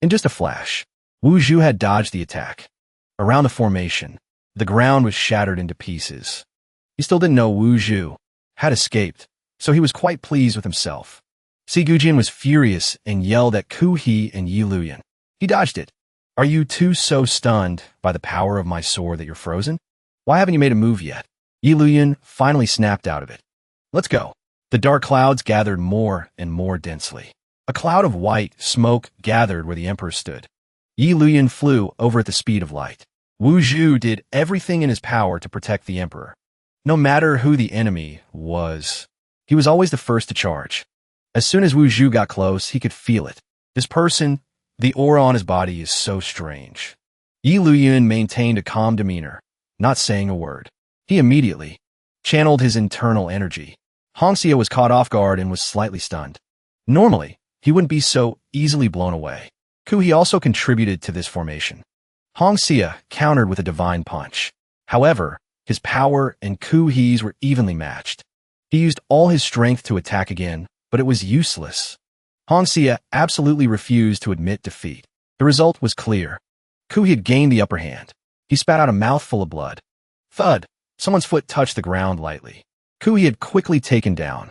In just a flash, Wu Zhu had dodged the attack. Around the formation, the ground was shattered into pieces. He still didn't know Wu Zhu had escaped, so he was quite pleased with himself. Si Gujian was furious and yelled at Ku He and Yi Luyan. He dodged it. Are you two so stunned by the power of my sword that you're frozen? Why haven't you made a move yet? Yi Luyan finally snapped out of it. Let's go. The dark clouds gathered more and more densely. A cloud of white smoke gathered where the emperor stood. Yi Luyan flew over at the speed of light. Wu Zhu did everything in his power to protect the emperor. No matter who the enemy was, he was always the first to charge. As soon as Wu Zhu got close, he could feel it. This person, the aura on his body is so strange. Yi Luyan maintained a calm demeanor, not saying a word. He immediately channeled his internal energy. Hong Xia was caught off guard and was slightly stunned. Normally, he wouldn't be so easily blown away. Ku He also contributed to this formation. Hong Xia countered with a divine punch. However, his power and Ku He's were evenly matched. He used all his strength to attack again, but it was useless. Hong Xia absolutely refused to admit defeat. The result was clear. Ku He had gained the upper hand. He spat out a mouthful of blood. Thud! Someone's foot touched the ground lightly. Ku He had quickly taken down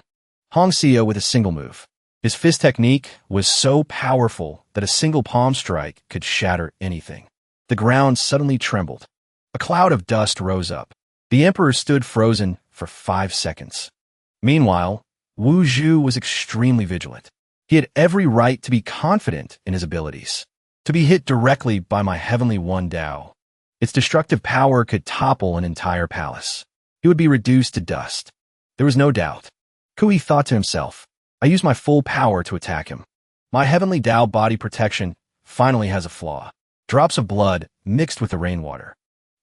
Hong Xia with a single move. His fist technique was so powerful that a single palm strike could shatter anything. The ground suddenly trembled. A cloud of dust rose up. The emperor stood frozen for 5 seconds. Meanwhile, Wu Zhu was extremely vigilant. He had every right to be confident in his abilities. To be hit directly by my heavenly one Dao, its destructive power could topple an entire palace. He would be reduced to dust. There was no doubt. Ku He thought to himself, I use my full power to attack him. My heavenly Tao body protection finally has a flaw. Drops of blood mixed with the rainwater.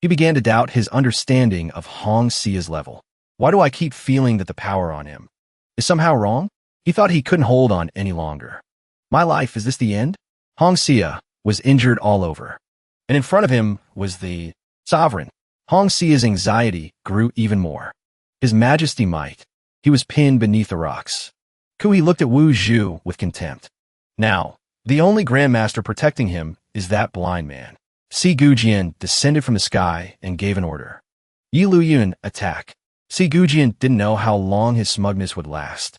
He began to doubt his understanding of Hong Xia's level. Why do I keep feeling that the power on him is somehow wrong? He thought he couldn't hold on any longer. My life, is this the end? Hong Xia was injured all over, and in front of him was the sovereign. Hong Xia's anxiety grew even more. His majesty might. He was pinned beneath the rocks. Kui looked at Wu Zhu with contempt. Now, the only grandmaster protecting him is that blind man. Si Gujian descended from the sky and gave an order. Yi Luyun, attack. Si Gujian didn't know how long his smugness would last.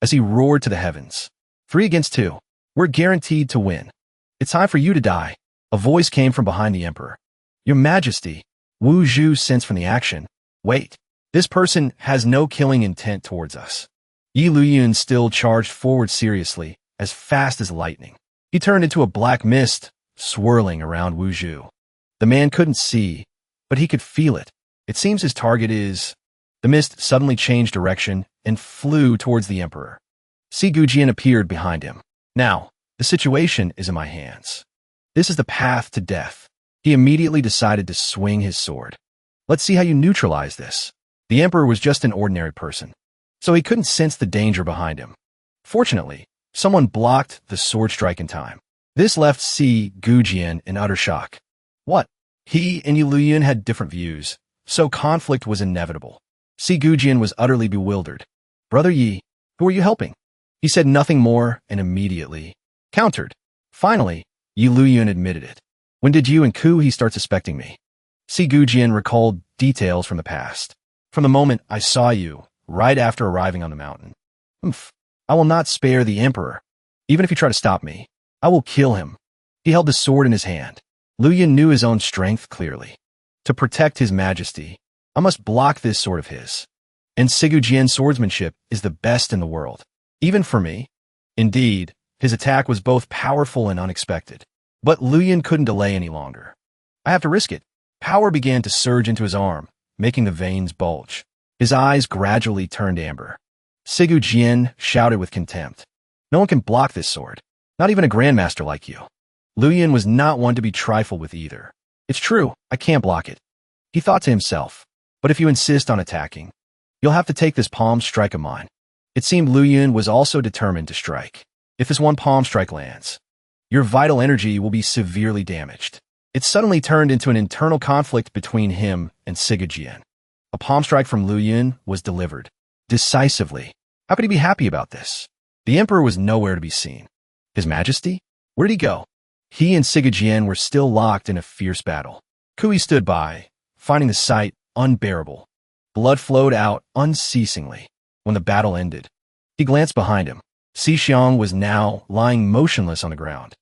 As he roared to the heavens. 3 against 2. We're guaranteed to win. It's time for you to die. A voice came from behind the emperor. Your Majesty. Wu Zhu sensed from the action. Wait. This person has no killing intent towards us. Yi Luyun still charged forward seriously, as fast as lightning. He turned into a black mist, swirling around Wu Zhu. The man couldn't see, but he could feel it. It seems his target is... The mist suddenly changed direction and flew towards the emperor. Si Gujian appeared behind him. Now, the situation is in my hands. This is the path to death. He immediately decided to swing his sword. Let's see how you neutralize this. The emperor was just an ordinary person, so he couldn't sense the danger behind him. Fortunately, someone blocked the sword strike in time. This left Si Gujian in utter shock. What? He and Yi Luyun had different views, so conflict was inevitable. Si Gujian was utterly bewildered. Brother Yi, who are you helping? He said nothing more and immediately countered. Finally, Yi Luyun admitted it. When did you and Kui start suspecting me? Si Gujian recalled details from the past. From the moment I saw you, right after arriving on the mountain. I will not spare the emperor. Even if you try to stop me, I will kill him. He held the sword in his hand. Luyun knew his own strength clearly. To protect his majesty, I must block this sword of his. And Si Gujian's swordsmanship is the best in the world. Even for me. Indeed, his attack was both powerful and unexpected. But Luyun couldn't delay any longer. I have to risk it. Power began to surge into his arm, making the veins bulge. His eyes gradually turned amber. Si Gujian shouted with contempt. No one can block this sword. Not even a grandmaster like you. Luyun was not one to be trifled with either. It's true, I can't block it. He thought to himself. But if you insist on attacking, you'll have to take this palm strike of mine. It seemed Luyun was also determined to strike. If this one palm strike lands, your vital energy will be severely damaged. It suddenly turned into an internal conflict between him and Si Gujian. A palm strike from Luyun was delivered. Decisively. How could he be happy about this? The emperor was nowhere to be seen. His majesty? Where did he go? He and Si Gujian were still locked in a fierce battle. Kui stood by, finding the sight unbearable. Blood flowed out unceasingly. When the battle ended, he glanced behind him. Si Xiang was now lying motionless on the ground.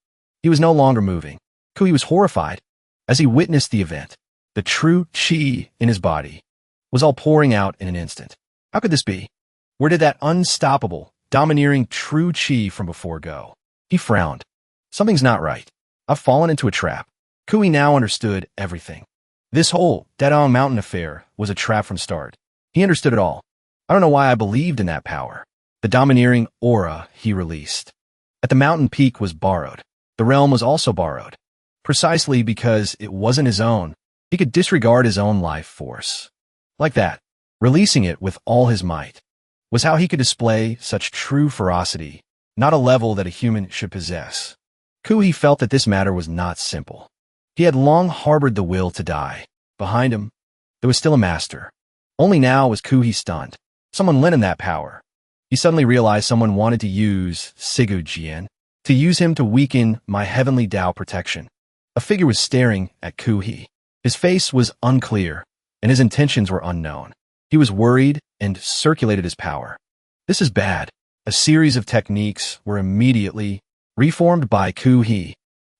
He was no longer moving. Kui was horrified. As he witnessed the event, the true qi in his body was all pouring out in an instant. How could this be? Where did that unstoppable, domineering true qi from before go? He frowned. Something's not right. I've fallen into a trap. Kui now understood everything. This whole Dadong Mountain affair was a trap from start. He understood it all. I don't know why I believed in that power. The domineering aura he released. At the mountain peak was borrowed. The realm was also borrowed. Precisely because it wasn't his own, he could disregard his own life force. Like that, releasing it with all his might, was how he could display such true ferocity, not a level that a human should possess. Kui felt that this matter was not simple. He had long harbored the will to die. Behind him, there was still a master. Only now was Kui stunned. Someone lent him that power. He suddenly realized someone wanted to use Si Gujian, to use him to weaken my heavenly Tao protection. A figure was staring at Kui. His face was unclear, and his intentions were unknown. He was worried and circulated his power. This is bad. A series of techniques were immediately reformed by Kui.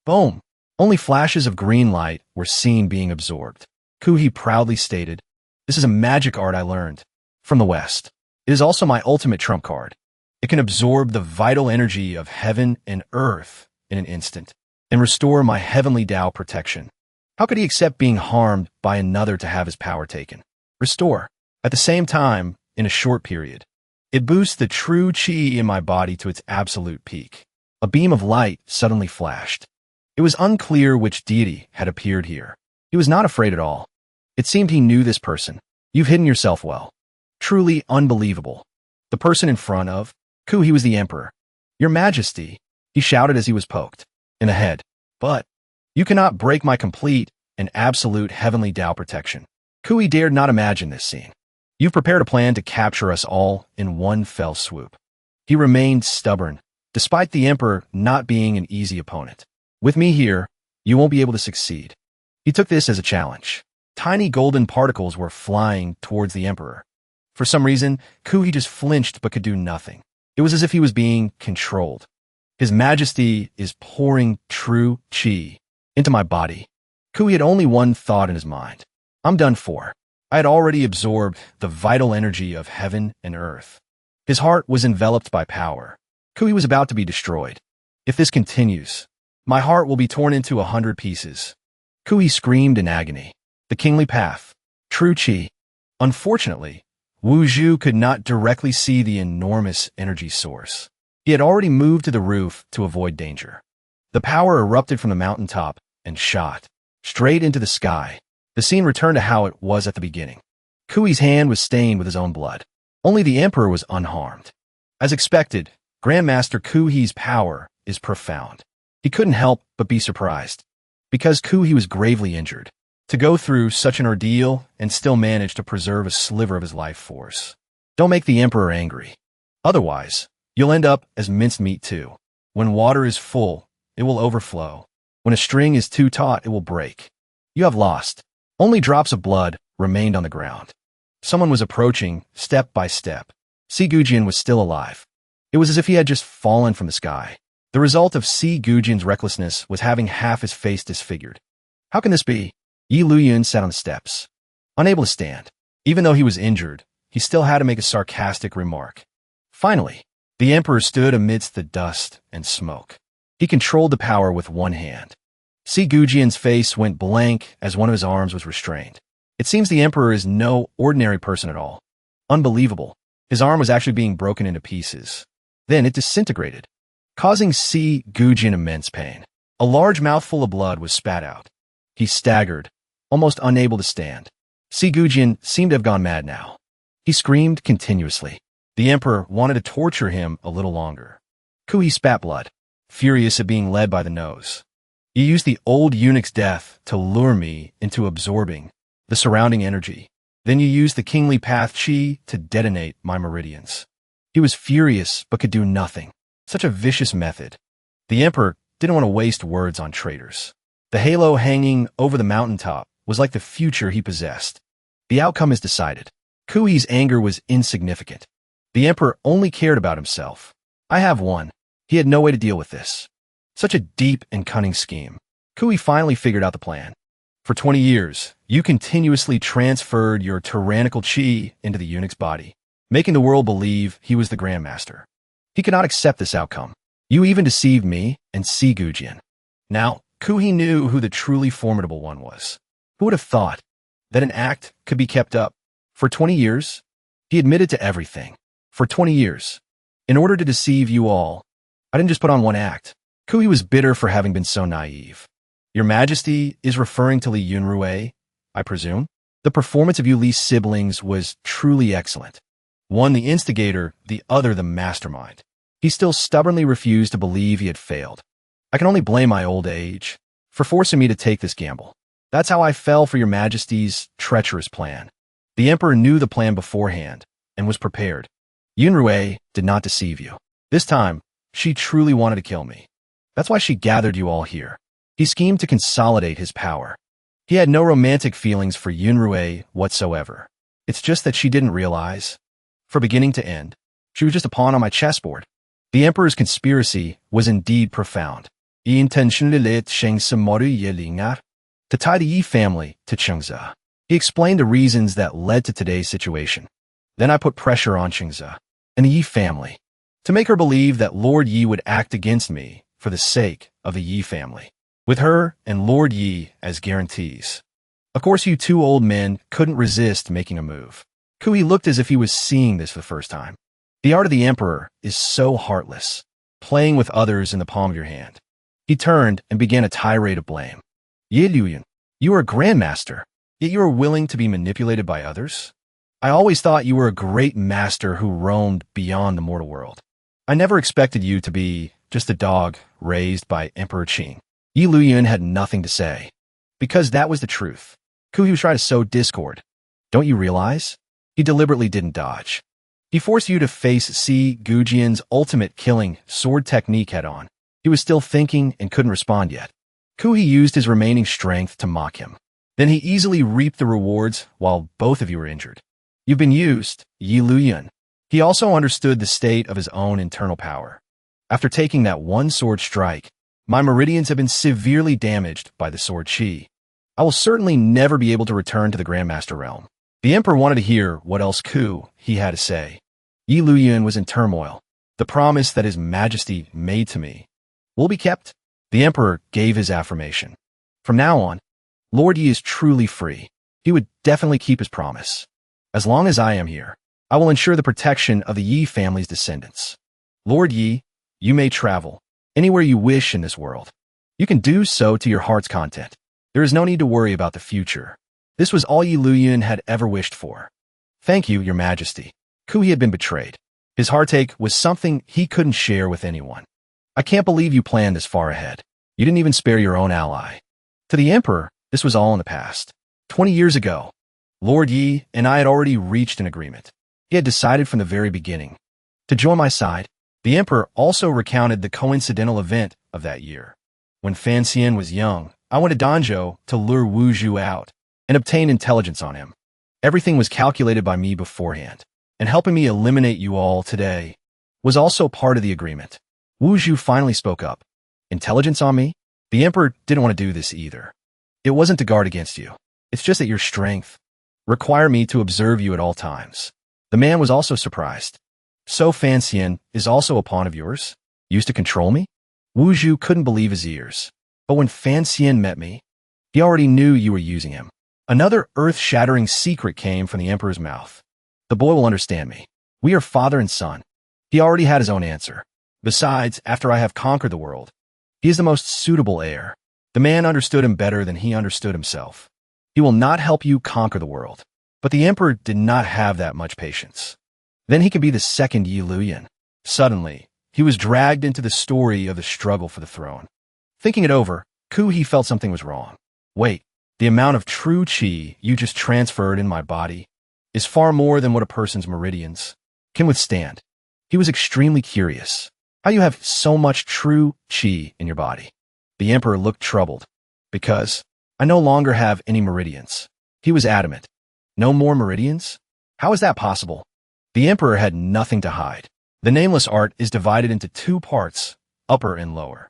Boom! Only flashes of green light were seen being absorbed. Kui proudly stated, "This is a magic art I learned from the West. It is also my ultimate trump card. It can absorb the vital energy of heaven and earth in an instant and restore my heavenly Tao protection." How could he accept being harmed by another to have his power taken? Restore. At the same time, in a short period, It boosts the true qi in my body to its absolute peak. A beam of light suddenly flashed. It was unclear which deity had appeared here. He was not afraid at all. It seemed he knew this person. You've hidden yourself well. Truly unbelievable. The person in front of Ku, he was the emperor. Your Majesty, he shouted as he was poked in the head. But you cannot break my complete and absolute heavenly Tao protection. Kui dared not imagine this scene. You've prepared a plan to capture us all in one fell swoop. He remained stubborn, despite the emperor not being an easy opponent. With me here, you won't be able to succeed. He took this as a challenge. Tiny golden particles were flying towards the emperor. For some reason, Kui just flinched but could do nothing. It was as if he was being controlled. His Majesty is pouring true qi into my body. Kui had only one thought in his mind. I'm done for. I had already absorbed the vital energy of heaven and earth. His heart was enveloped by power. Kui was about to be destroyed. If this continues, my heart will be torn into 100 pieces. Kui screamed in agony. The kingly path. True qi. Unfortunately, Wuhu could not directly see the enormous energy source. He had already moved to the roof to avoid danger. The power erupted from the mountaintop and shot straight into the sky. The scene returned to how it was at the beginning. Kui's hand was stained with his own blood. Only the emperor was unharmed. As expected, Grandmaster Kui's power is profound. He couldn't help but be surprised. Because Kui was gravely injured. To go through such an ordeal and still manage to preserve a sliver of his life force. Don't make the emperor angry. Otherwise, you'll end up as minced meat too. When water is full, it will overflow. When a string is too taut, it will break. You have lost. Only drops of blood remained on the ground. Someone was approaching, step by step. Si Gujian was still alive. It was as if he had just fallen from the sky. The result of Si Gujian's recklessness was having half his face disfigured. How can this be? Yi Luyun sat on the steps, unable to stand. Even though he was injured, he still had to make a sarcastic remark. Finally, the emperor stood amidst the dust and smoke. He controlled the power with one hand. Si Gujian's face went blank as one of his arms was restrained. It seems the emperor is no ordinary person at all. Unbelievable. His arm was actually being broken into pieces. Then it disintegrated, causing Si Gujian immense pain. A large mouthful of blood was spat out. He staggered, almost unable to stand. Si Gujian seemed to have gone mad now. He screamed continuously. The emperor wanted to torture him a little longer. Kui spat blood, furious at being led by the nose. You used the old eunuch's death to lure me into absorbing the surrounding energy. Then you used the kingly path qi to detonate my meridians. He was furious but could do nothing. Such a vicious method. The emperor didn't want to waste words on traitors. The halo hanging over the mountaintop was like the future he possessed. The outcome is decided. Kui's anger was insignificant. The emperor only cared about himself. I have won. He had no way to deal with this. Such a deep and cunning scheme. Kui finally figured out the plan. For 20 years, you continuously transferred your tyrannical qi into the eunuch's body, making the world believe he was the Grandmaster. He could not accept this outcome. You even deceived me and Si Gujian. Now, Kui knew who the truly formidable one was. Who would have thought that an act could be kept up? For 20 years, he admitted to everything. For 20 years. In order to deceive you all, I didn't just put on one act. Kui was bitter for having been so naive. Your Majesty is referring to Li Yunrui, I presume? The performance of you Li's siblings was truly excellent. One the instigator, the other the mastermind. He still stubbornly refused to believe he had failed. I can only blame my old age for forcing me to take this gamble. That's how I fell for your Majesty's treacherous plan. The Emperor knew the plan beforehand and was prepared. Yunrui did not deceive you. This time, she truly wanted to kill me. That's why she gathered you all here. He schemed to consolidate his power. He had no romantic feelings for Yunrui whatsoever. It's just that she didn't realize. For beginning to end, she was just a pawn on my chessboard. The Emperor's conspiracy was indeed profound. To tie the Yi family to Chengze. He explained the reasons that led to today's situation. Then I put pressure on Chengze and the Yi family to make her believe that Lord Yi would act against me for the sake of the Yi family, with her and Lord Yi as guarantees. Of course, you two old men couldn't resist making a move. Kui looked as if he was seeing this for the first time. The art of the emperor is so heartless, playing with others in the palm of your hand. He turned and began a tirade of blame. Yahello, you are a grandmaster, yet you are willing to be manipulated by others? I always thought you were a great master who roamed beyond the mortal world. I never expected you to be just a dog raised by Emperor Qing. Yahello had nothing to say, because that was the truth. Wuhu was trying to sow discord. Don't you realize? He deliberately didn't dodge. He forced you to face Si Gujian's ultimate killing sword technique head-on. He was still thinking and couldn't respond yet. Wuhu used his remaining strength to mock him. Then he easily reaped the rewards while both of you were injured. You've been used, Yahello. He also understood the state of his own internal power. After taking that one sword strike, my meridians have been severely damaged by the sword chi. I will certainly never be able to return to the Grandmaster realm. The Emperor wanted to hear what else he had to say. Yahello was in turmoil. The promise that His Majesty made to me will be kept. The Emperor gave his affirmation. From now on, Lord Yi is truly free. He would definitely keep his promise. As long as I am here, I will ensure the protection of the Yi family's descendants. Lord Yi, you may travel anywhere you wish in this world. You can do so to your heart's content. There is no need to worry about the future. This was all Yahello had ever wished for. Thank you, Your Majesty. Wuhu had been betrayed. His heartache was something he couldn't share with anyone. I can't believe you planned this far ahead. You didn't even spare your own ally. To the Emperor, this was all in the past. 20 years ago, Lord Yi and I had already reached an agreement. He had decided from the very beginning to join my side. The Emperor also recounted the coincidental event of that year. When Fiancee was young, I went to Danjo to lure Wuhu out and obtain intelligence on him. Everything was calculated by me beforehand, and helping me eliminate you all today was also part of the agreement. Wuhu finally spoke up. Intelligence on me? The Emperor didn't want to do this either. It wasn't to guard against you. It's just that your strength required me to observe you at all times. The man was also surprised. So Fiancee is also a pawn of yours? Used to control me? Wuhu couldn't believe his ears. But when Fiancee met me, he already knew you were using him. Another earth-shattering secret came from the Emperor's mouth. The boy will understand me. We are father and son. He already had his own answer. Besides, after I have conquered the world, he is the most suitable heir. The man understood him better than he understood himself. He will not help you conquer the world. But the Emperor did not have that much patience. Then he can be the second Yahello. Suddenly, he was dragged into the story of the struggle for the throne. Thinking it over, he felt something was wrong. Wait, the amount of true chi you just transferred in my body is far more than what a person's meridians can withstand. He was extremely curious. How you have so much true chi in your body? The Emperor looked troubled. Because I no longer have any meridians. He was adamant. No more meridians? How is that possible? The Emperor had nothing to hide. The nameless art is divided into two parts, upper and lower.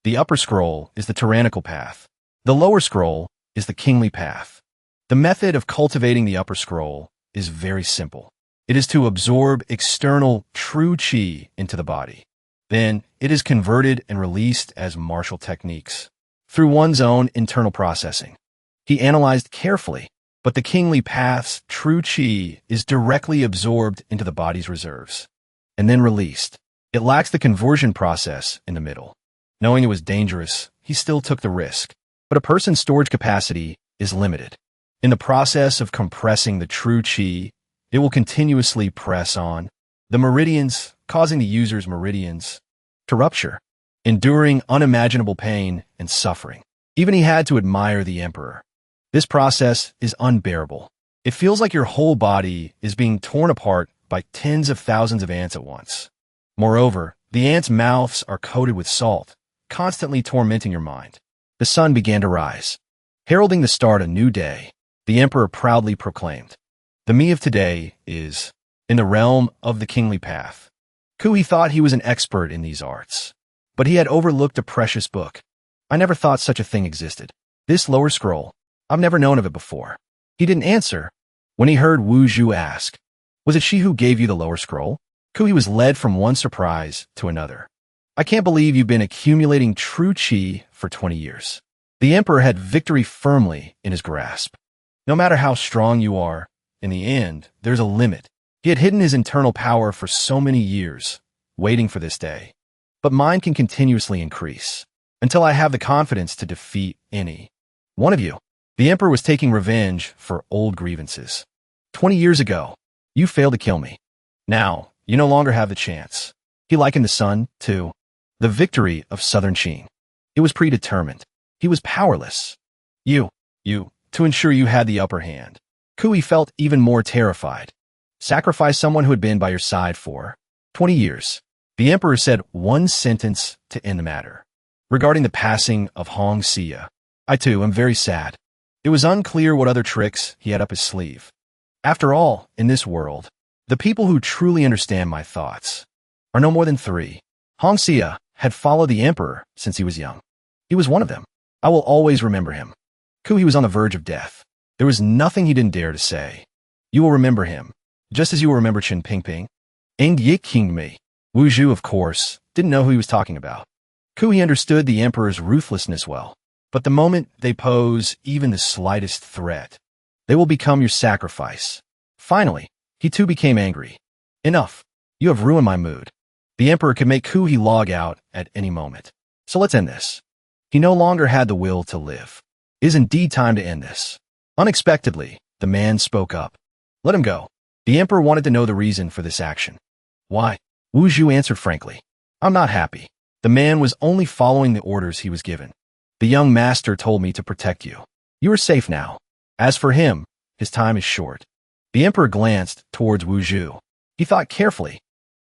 The upper scroll is the tyrannical path. The lower scroll is the kingly path. The method of cultivating the upper scroll is very simple. It is to absorb external true chi into the body. Then it is converted and released as martial techniques through one's own internal processing. He analyzed carefully, but the kingly path's true chi is directly absorbed into the body's reserves and then released. It lacks the conversion process in the middle. Knowing it was dangerous, he still took the risk. But a person's storage capacity is limited. In the process of compressing the true chi, it will continuously press on the meridians, causing the user's meridians to rupture, enduring unimaginable pain and suffering. Even he had to admire the Emperor. This process is unbearable. It feels like your whole body is being torn apart by tens of thousands of ants at once. Moreover, the ants' mouths are coated with salt, constantly tormenting your mind. The sun began to rise. Heralding the start of a new day, the Emperor proudly proclaimed, "The me of today is in the realm of the kingly path." Wuhu thought he was an expert in these arts, but he had overlooked a precious book. I never thought such a thing existed. This lower scroll, I've never known of it before. He didn't answer. When he heard Wuhu ask, "Was it she who gave you the lower scroll?" Wuhu was led from one surprise to another. "I can't believe you've been accumulating true chi for 20 years. The Emperor had victory firmly in his grasp. No matter how strong you are, in the end, there's a limit. He had hidden his internal power for so many years, waiting for this day. But mine can continuously increase, until I have the confidence to defeat any one of you. The Emperor was taking revenge for old grievances. 20 years ago, you failed to kill me. Now, you no longer have the chance. He likened the sun to the victory of southern Qing. It was predetermined. He was powerless. You, to ensure you had the upper hand. Kui felt even more terrified. Sacrifice someone who had been by your side for 20 years. The Emperor said one sentence to end the matter. Regarding the passing of Hong Xia, I too am very sad. It was unclear what other tricks he had up his sleeve. After all, in this world, the people who truly understand my thoughts are no more than 3. Hong Xia had followed the Emperor since he was young. He was one of them. I will always remember him. Kui was on the verge of death. There was nothing he didn't dare to say. You will remember him, just as you will remember Chen Pingping. Eng Yik King me. Wuhu, of course, didn't know who he was talking about. Kui understood the Emperor's ruthlessness well, but the moment they pose even the slightest threat, they will become your sacrifice. Finally, he too became angry. Enough. You have ruined my mood. The Emperor could make Kui log out at any moment. So let's end this. He no longer had the will to live. It is indeed time to end this. Unexpectedly, the man spoke up. Let him go. The Emperor wanted to know the reason for this action. Why? Wuhu answered frankly. I'm not happy. The man was only following the orders he was given. The young master told me to protect you. You are safe now. As for him, his time is short. The Emperor glanced towards Wuhu. He thought carefully.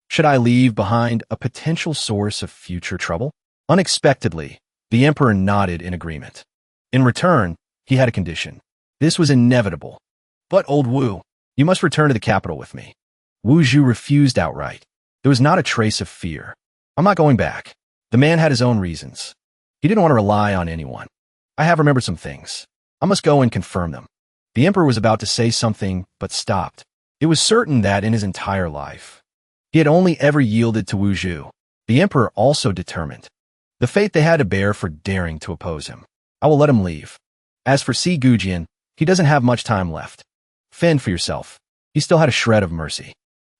Should I leave behind a potential source of future trouble? Unexpectedly, the Emperor nodded in agreement. In return, he had a condition. This was inevitable. But old Wu, you must return to the capital with me. Wuhu refused outright. There was not a trace of fear. I'm not going back. The man had his own reasons. He didn't want to rely on anyone. I have remembered some things. I must go and confirm them. The Emperor was about to say something, but stopped. It was certain that in his entire life, he had only ever yielded to Wuhu. The Emperor also determined the fate they had to bear for daring to oppose him. I will let him leave. As for Si Gujian, he doesn't have much time left. Fend for yourself. He still had a shred of mercy.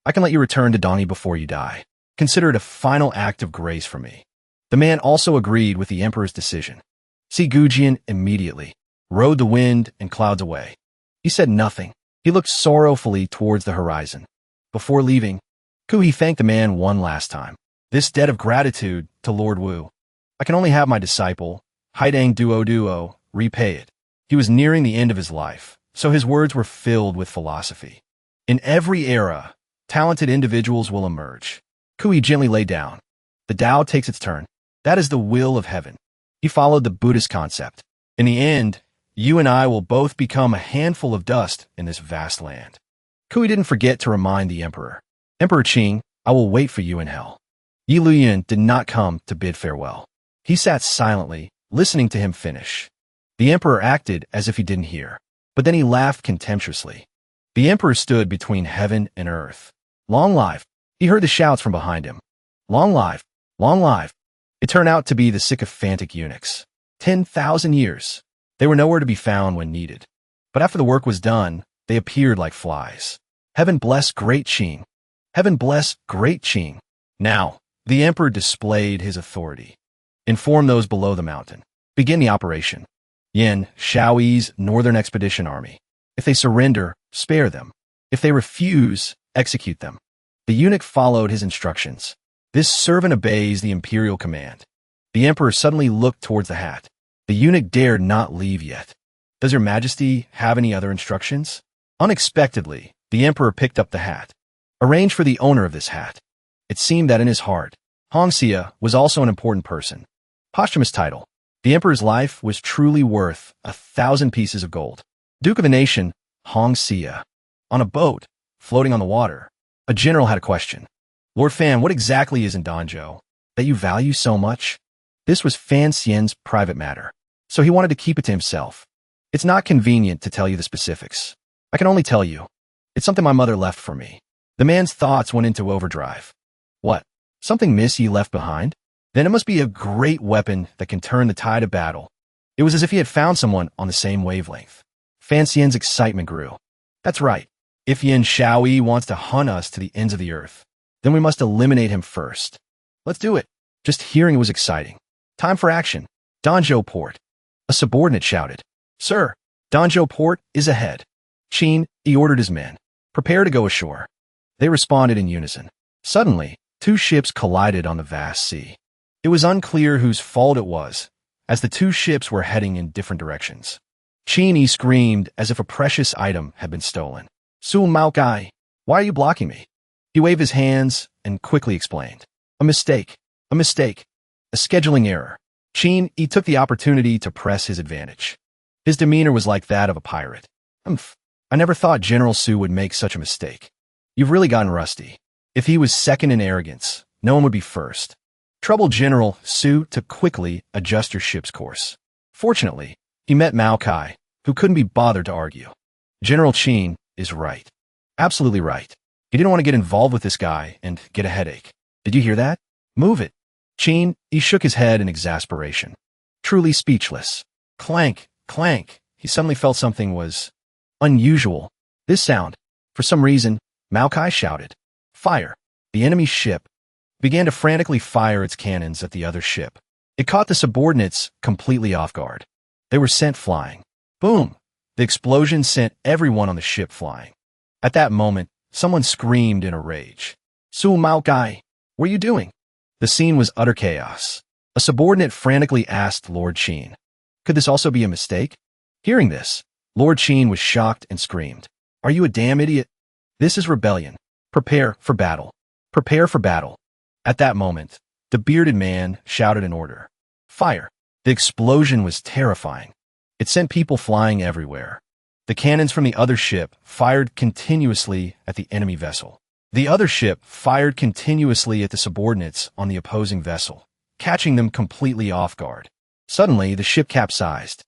I can let you return to Donnie before you die. Consider it a final act of grace for me. The man also agreed with the Emperor's decision. Si Gujian immediately rode the wind and clouds away. He said nothing. He looked sorrowfully towards the horizon. Before leaving, Kui thanked the man one last time. This debt of gratitude to Lord Wu. I can only have my disciple, Haidang Duo, repay it. He was nearing the end of his life, so his words were filled with philosophy. In every era, talented individuals will emerge. Kui gently lay down. The Tao takes its turn. That is the will of heaven. He followed the Buddhist concept. In the end, you and I will both become a handful of dust in this vast land. Kui didn't forget to remind the Emperor. Emperor Qing, I will wait for you in hell. Yi Luyan did not come to bid farewell. He sat silently, listening to him finish. The Emperor acted as if he didn't hear, but then he laughed contemptuously. The Emperor stood between heaven and earth. Long life. He heard the shouts from behind him. Long life. Long life. It turned out to be the sycophantic eunuchs. 10,000 years. They were nowhere to be found when needed. But after the work was done, they appeared like flies. Heaven bless great Qing. Heaven bless great Qing. Now, the Emperor displayed his authority. Inform those below the mountain. Begin the operation. Yin, Shaoyi's Northern Expedition Army. If they surrender, spare them. If they refuse, execute them. The eunuch followed his instructions. This servant obeys the imperial command. The Emperor suddenly looked towards the hat. The eunuch dared not leave yet. Does your majesty have any other instructions? Unexpectedly, the Emperor picked up the hat. Arrange for the owner of this hat. It seemed that in his heart, Hong Xia was also an important person. Posthumous title. The Emperor's life was truly worth 1,000 pieces of gold. Duke of the nation, Hong Xia. On a boat, floating on the water, a general had a question. Lord Fan, what exactly is in Danjo that you value so much? This was Fan Xian's private matter, so he wanted to keep it to himself. It's not convenient to tell you the specifics. I can only tell you. It's something my mother left for me. The man's thoughts went into overdrive. What? Something Miss Yi left behind? Then it must be a great weapon that can turn the tide of battle. It was as if he had found someone on the same wavelength. Fan Xian's excitement grew. That's right. If Yin Shaoyi wants to hunt us to the ends of the earth, then we must eliminate him first. Let's do it. Just hearing it was exciting. Time for action. Danjo port. A subordinate shouted. Sir, Danjo port is ahead. Qin, he ordered his men. Prepare to go ashore. They responded in unison. Suddenly, two ships collided on the vast sea. It was unclear whose fault it was, as the two ships were heading in different directions. Qin screamed as if a precious item had been stolen. Su Mao Gai, why are you blocking me? He waved his hands and quickly explained. A mistake. A mistake. A scheduling error. Qin, he took the opportunity to press his advantage. His demeanor was like that of a pirate. I never thought General Su would make such a mistake. You've really gotten rusty. If he was second in arrogance, no one would be first. Troubled General Su to quickly adjust your ship's course. Fortunately, he met Mao Kai, who couldn't be bothered to argue. General Qin is right. Absolutely right. He didn't want to get involved with this guy and get a headache. Did you hear that? Move it. Qin, he shook his head in exasperation. Truly speechless. Clank, clank. He suddenly felt something was unusual. This sound. For some reason, Mao Kai shouted. Fire. The enemy ship began to frantically fire its cannons at the other ship. It caught the subordinates completely off guard. They were sent flying. Boom! The explosion sent everyone on the ship flying. At that moment, someone screamed in a rage. Su Mao Gai, what are you doing? The scene was utter chaos. A subordinate frantically asked Lord Qin. Could this also be a mistake? Hearing this, Lord Qin was shocked and screamed. Are you a damn idiot? This is rebellion. Prepare for battle. Prepare for battle. At that moment, the bearded man shouted an order. Fire. The explosion was terrifying. It sent people flying everywhere. The cannons from the other ship fired continuously at the enemy vessel. The other ship fired continuously at the subordinates on the opposing vessel, catching them completely off guard. Suddenly, the ship capsized.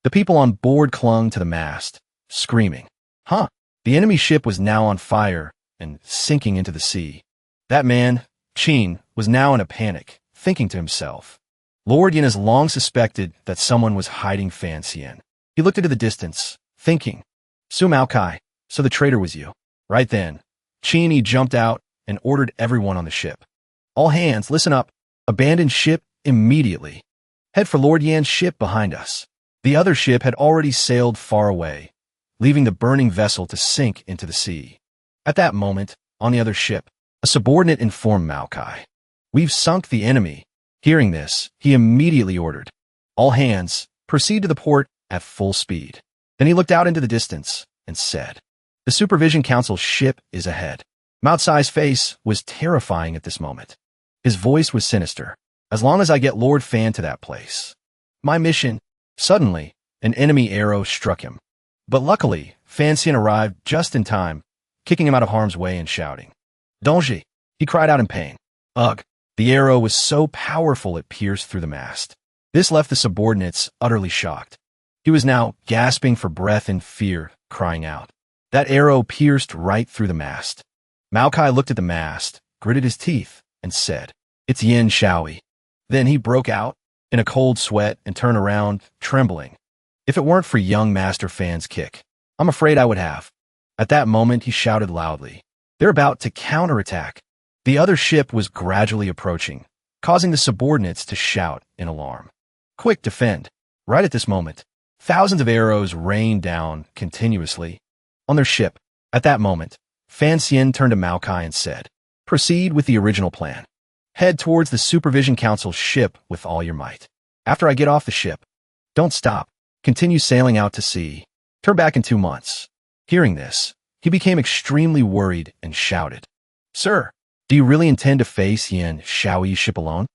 The people on board clung to the mast, screaming. The enemy ship was now on fire and sinking into the sea. That man, Qin, was now in a panic, thinking to himself. Lord Yin has long suspected that someone was hiding fiancee. He looked into the distance, thinking, Su Mao Kai, so the traitor was you. Right then, Qin jumped out and ordered everyone on the ship. All hands, listen up. Abandon ship immediately. Head for Lord Yan's ship behind us. The other ship had already sailed far away, leaving the burning vessel to sink into the sea. At that moment, on the other ship, a subordinate informed Mao Kai. We've sunk the enemy. Hearing this, he immediately ordered, all hands, proceed to the port at full speed. Then he looked out into the distance and said, the Supervision Council's ship is ahead. Mao Cai's face was terrifying at this moment. His voice was sinister. As long as I get Lord Fan to that place. My mission. Suddenly, an enemy arrow struck him. But luckily, Fan Xian arrived just in time, kicking him out of harm's way and shouting. Donji, he cried out in pain. Ugh, the arrow was so powerful it pierced through the mast. This left the subordinates utterly shocked. He was now gasping for breath in fear, crying out. That arrow pierced right through the mast. Mao Kai looked at the mast, gritted his teeth, and said, It's Yin Shaoyi. Then he broke out in a cold sweat and turned around, trembling. If it weren't for young Master Fan's kick, I'm afraid I would have. At that moment, he shouted loudly. They're about to counterattack. The other ship was gradually approaching, causing the subordinates to shout in alarm. Quick, defend. Right at this moment, thousands of arrows rained down continuously on their ship. At that moment, Fan Xian turned to Mao Kai and said, Proceed with the original plan. Head towards the Supervision Council's ship with all your might. After I get off the ship, don't stop. Continue sailing out to sea. Turn back in 2 months. Hearing this, he became extremely worried and shouted, Sir, do you really intend to face Yin Shaoyi's ship alone?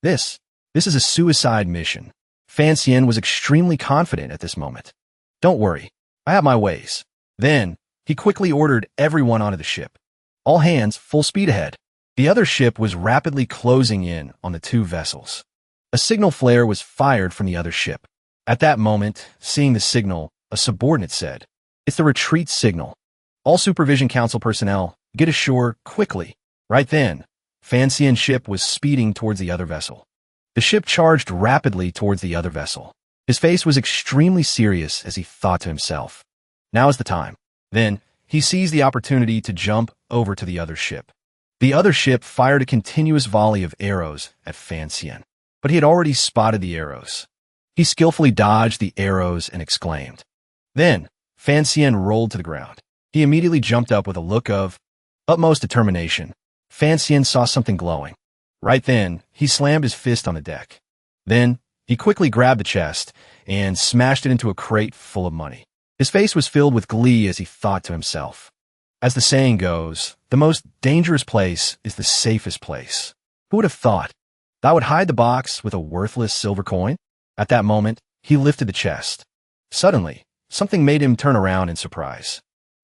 This is a suicide mission. Fan Xian was extremely confident at this moment. Don't worry, I have my ways. Then, he quickly ordered everyone onto the ship. All hands, full speed ahead. The other ship was rapidly closing in on the two vessels. A signal flare was fired from the other ship. At that moment, seeing the signal, a subordinate said, It's the retreat signal. All Supervision Council personnel, get ashore quickly. Right then, Fan Xian's ship was speeding towards the other vessel. The ship charged rapidly towards the other vessel. His face was extremely serious as he thought to himself. Now is the time. Then, he seized the opportunity to jump over to the other ship. The other ship fired a continuous volley of arrows at Fay, but he had already spotted the arrows. He skillfully dodged the arrows and exclaimed. Then, Fay rolled to the ground. He immediately jumped up with a look of utmost determination. Fay saw something glowing. Right then, he slammed his fist on the deck. Then, he quickly grabbed the chest and smashed it into a crate full of money. His face was filled with glee as he thought to himself. As the saying goes, the most dangerous place is the safest place. Who would have thought? That would hide the box with a worthless silver coin? At that moment, he lifted the chest. Suddenly, something made him turn around in surprise.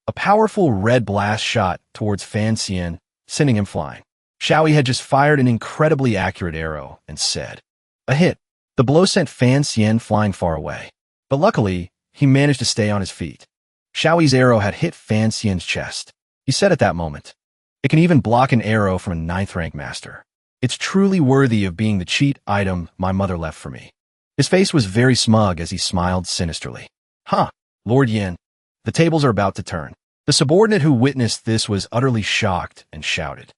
A powerful red blast shot towards Fay, sending him flying. Xiaoyi had just fired an incredibly accurate arrow and said, "A hit." The blow sent Fay flying far away. But luckily, he managed to stay on his feet. Xiaoyi's arrow had hit Fay's chest. He said at that moment, "It can even block an arrow from a 9th rank master. It's truly worthy of being the cheat item my mother left for me." His face was very smug as he smiled sinisterly. "Huh, Lord Yin, the tables are about to turn." The subordinate who witnessed this was utterly shocked and shouted,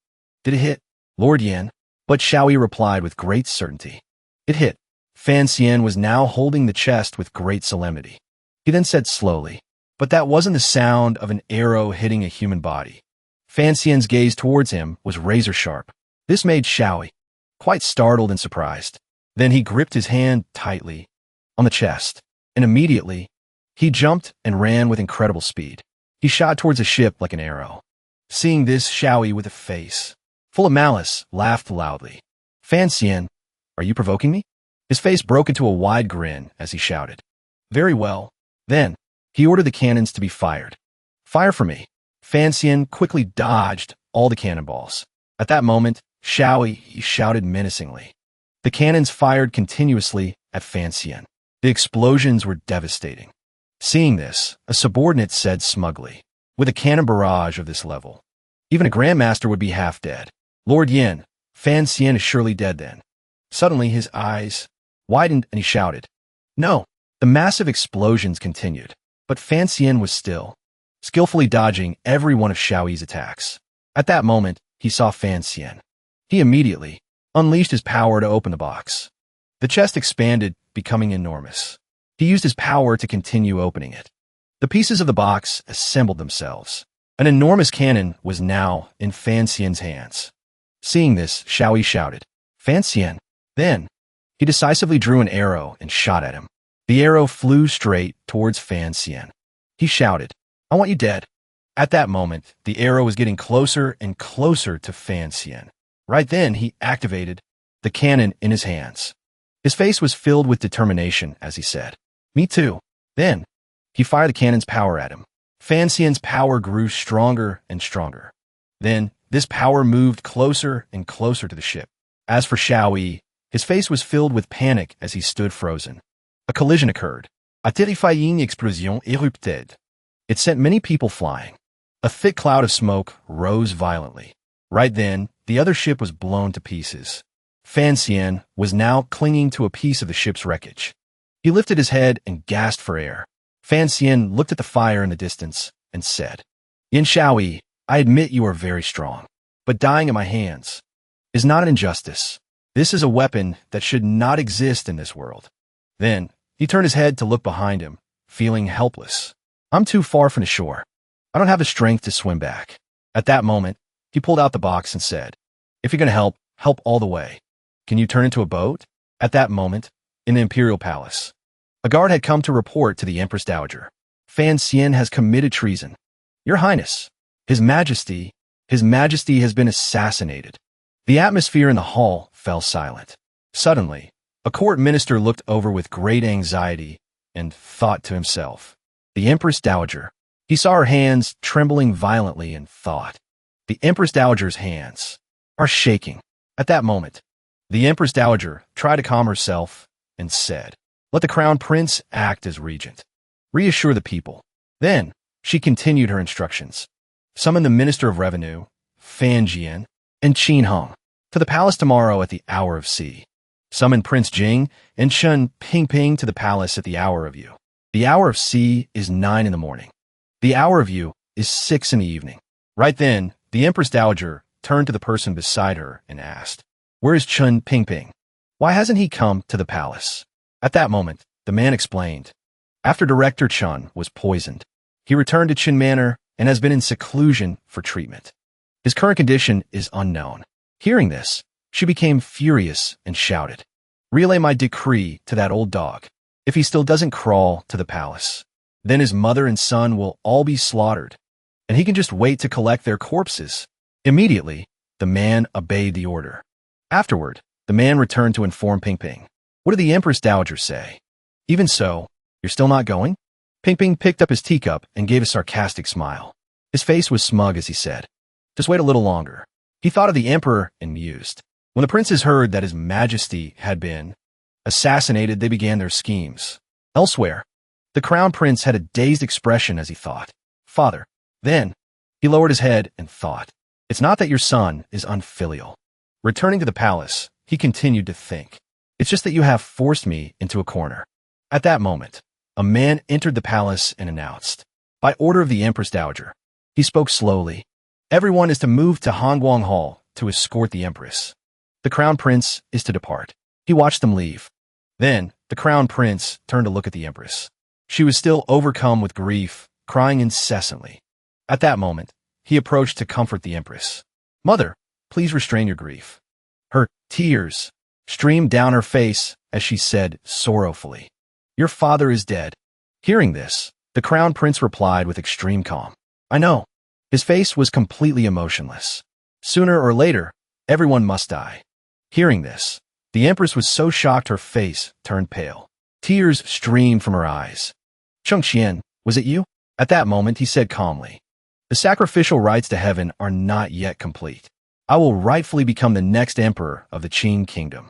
"Did it hit, Lord Yin?" But Xiaoyi replied with great certainty, "It hit." Fay was now holding the chest with great solemnity. He then said slowly, "But that wasn't the sound of an arrow hitting a human body." Fay gaze towards him was razor sharp. This made Xiaoyi quite startled and surprised. Then he gripped his hand tightly on the chest, and immediately, he jumped and ran with incredible speed. He shot towards a ship like an arrow. Seeing this, Xiaoyi, with a face full of malice, laughed loudly. "Fay, are you provoking me?" His face broke into a wide grin as he shouted, "Very well." Then, he ordered the cannons to be fired. "Fire for me." Fay quickly dodged all the cannonballs. At that moment, Xiaoyi shouted menacingly. The cannons fired continuously at Fay. The explosions were devastating. Seeing this, a subordinate said smugly, "With a cannon barrage of this level, even a grandmaster would be half dead. Lord Yin, Fay is surely dead then." Suddenly, his eyes widened and he shouted, "No!" The massive explosions continued, but Fay was still, skillfully dodging every one of Xiaoyi's attacks. At that moment, he saw Fay. He immediately unleashed his power to open the box. The chest expanded, becoming enormous. He used his power to continue opening it. The pieces of the box assembled themselves. An enormous cannon was now in Fay hands. Seeing this, Xiaoyi shouted, "Fay!" Then, he decisively drew an arrow and shot at him. The arrow flew straight towards Fay. He shouted, "I want you dead." At that moment, the arrow was getting closer and closer to Fay. Right then, he activated the cannon in his hands. His face was filled with determination as he said, "Me too." Then, he fired the cannon's power at him. Fay's power grew stronger and stronger. Then, this power moved closer and closer to the ship. As for Xiaoyi, his face was filled with panic as he stood frozen. A collision occurred. A terrifying explosion érupted. It sent many people flying. A thick cloud of smoke rose violently. Right then, the other ship was blown to pieces. Fay was now clinging to a piece of the ship's wreckage. He lifted his head and gasped for air. Fay looked at the fire in the distance and said, "Yin Xiaoyi, I admit you are very strong, but dying at my hands is not an injustice. This is a weapon that should not exist in this world." Then, he turned his head to look behind him, feeling helpless. "I'm too far from the shore. I don't have the strength to swim back." At that moment, he pulled out the box and said, "If you're going to help, help all the way. Can you turn into a boat?" At that moment, in the Imperial Palace, a guard had come to report to the Empress Dowager. "Fay has committed treason. Your Highness, His Majesty has been assassinated." The atmosphere in the hall fell silent. Suddenly, a court minister looked over with great anxiety and thought to himself, "The Empress Dowager." He saw her hands trembling violently and thought, "The Empress Dowager's hands are shaking." At that moment, the Empress Dowager tried to calm herself and said, "Let the Crown Prince act as regent. Reassure the people." Then, she continued her instructions. "Summon the Minister of Revenue, Fan Jian, and Qin Hong, to the palace tomorrow at the hour of C. Summon Prince Jing and Shun Ping to the palace at the hour of U. The hour of C is 9 in the morning. The hour of U is 6 in the evening. Right then, the Empress Dowager turned to the person beside her and asked, "Where is Chun Pingping? Why hasn't he come to the palace?" At that moment, the man explained, "After Director Chun was poisoned, he returned to Qin Manor and has been in seclusion for treatment. His current condition is unknown." Hearing this, she became furious and shouted, "Relay my decree to that old dog. If he still doesn't crawl to the palace, then his mother and son will all be slaughtered, and he can just wait to collect their corpses." Immediately, the man obeyed the order. Afterward, the man returned to inform Pingping. "What did the Empress Dowager say?" "Even so, you're still not going?" Pingping picked up his teacup and gave a sarcastic smile. His face was smug as he said, "Just wait a little longer." He thought of the emperor and mused. When the princes heard that his majesty had been assassinated, they began their schemes. Elsewhere, the crown prince had a dazed expression as he thought, "Father." Then, he lowered his head and thought, "It's not that your son is unfilial." Returning to the palace, he continued to think, "It's just that you have forced me into a corner." At that moment, a man entered the palace and announced, "By order of the Empress Dowager." He spoke slowly. "Everyone is to move to Hongguang Hall to escort the Empress. The Crown Prince is to depart." He watched them leave. Then, the Crown Prince turned to look at the Empress. She was still overcome with grief, crying incessantly. At that moment, he approached to comfort the Empress. "Mother, please restrain your grief." Her tears streamed down her face as she said sorrowfully, "Your father is dead." Hearing this, the Crown Prince replied with extreme calm, "I know." His face was completely emotionless. Sooner or later, everyone must die. Hearing this, the Empress was so shocked her face turned pale. Tears streamed from her eyes. "Chengqian, was it you?" At that moment, he said calmly, "The sacrificial rites to heaven are not yet complete. I will rightfully become the next emperor of the Qin kingdom.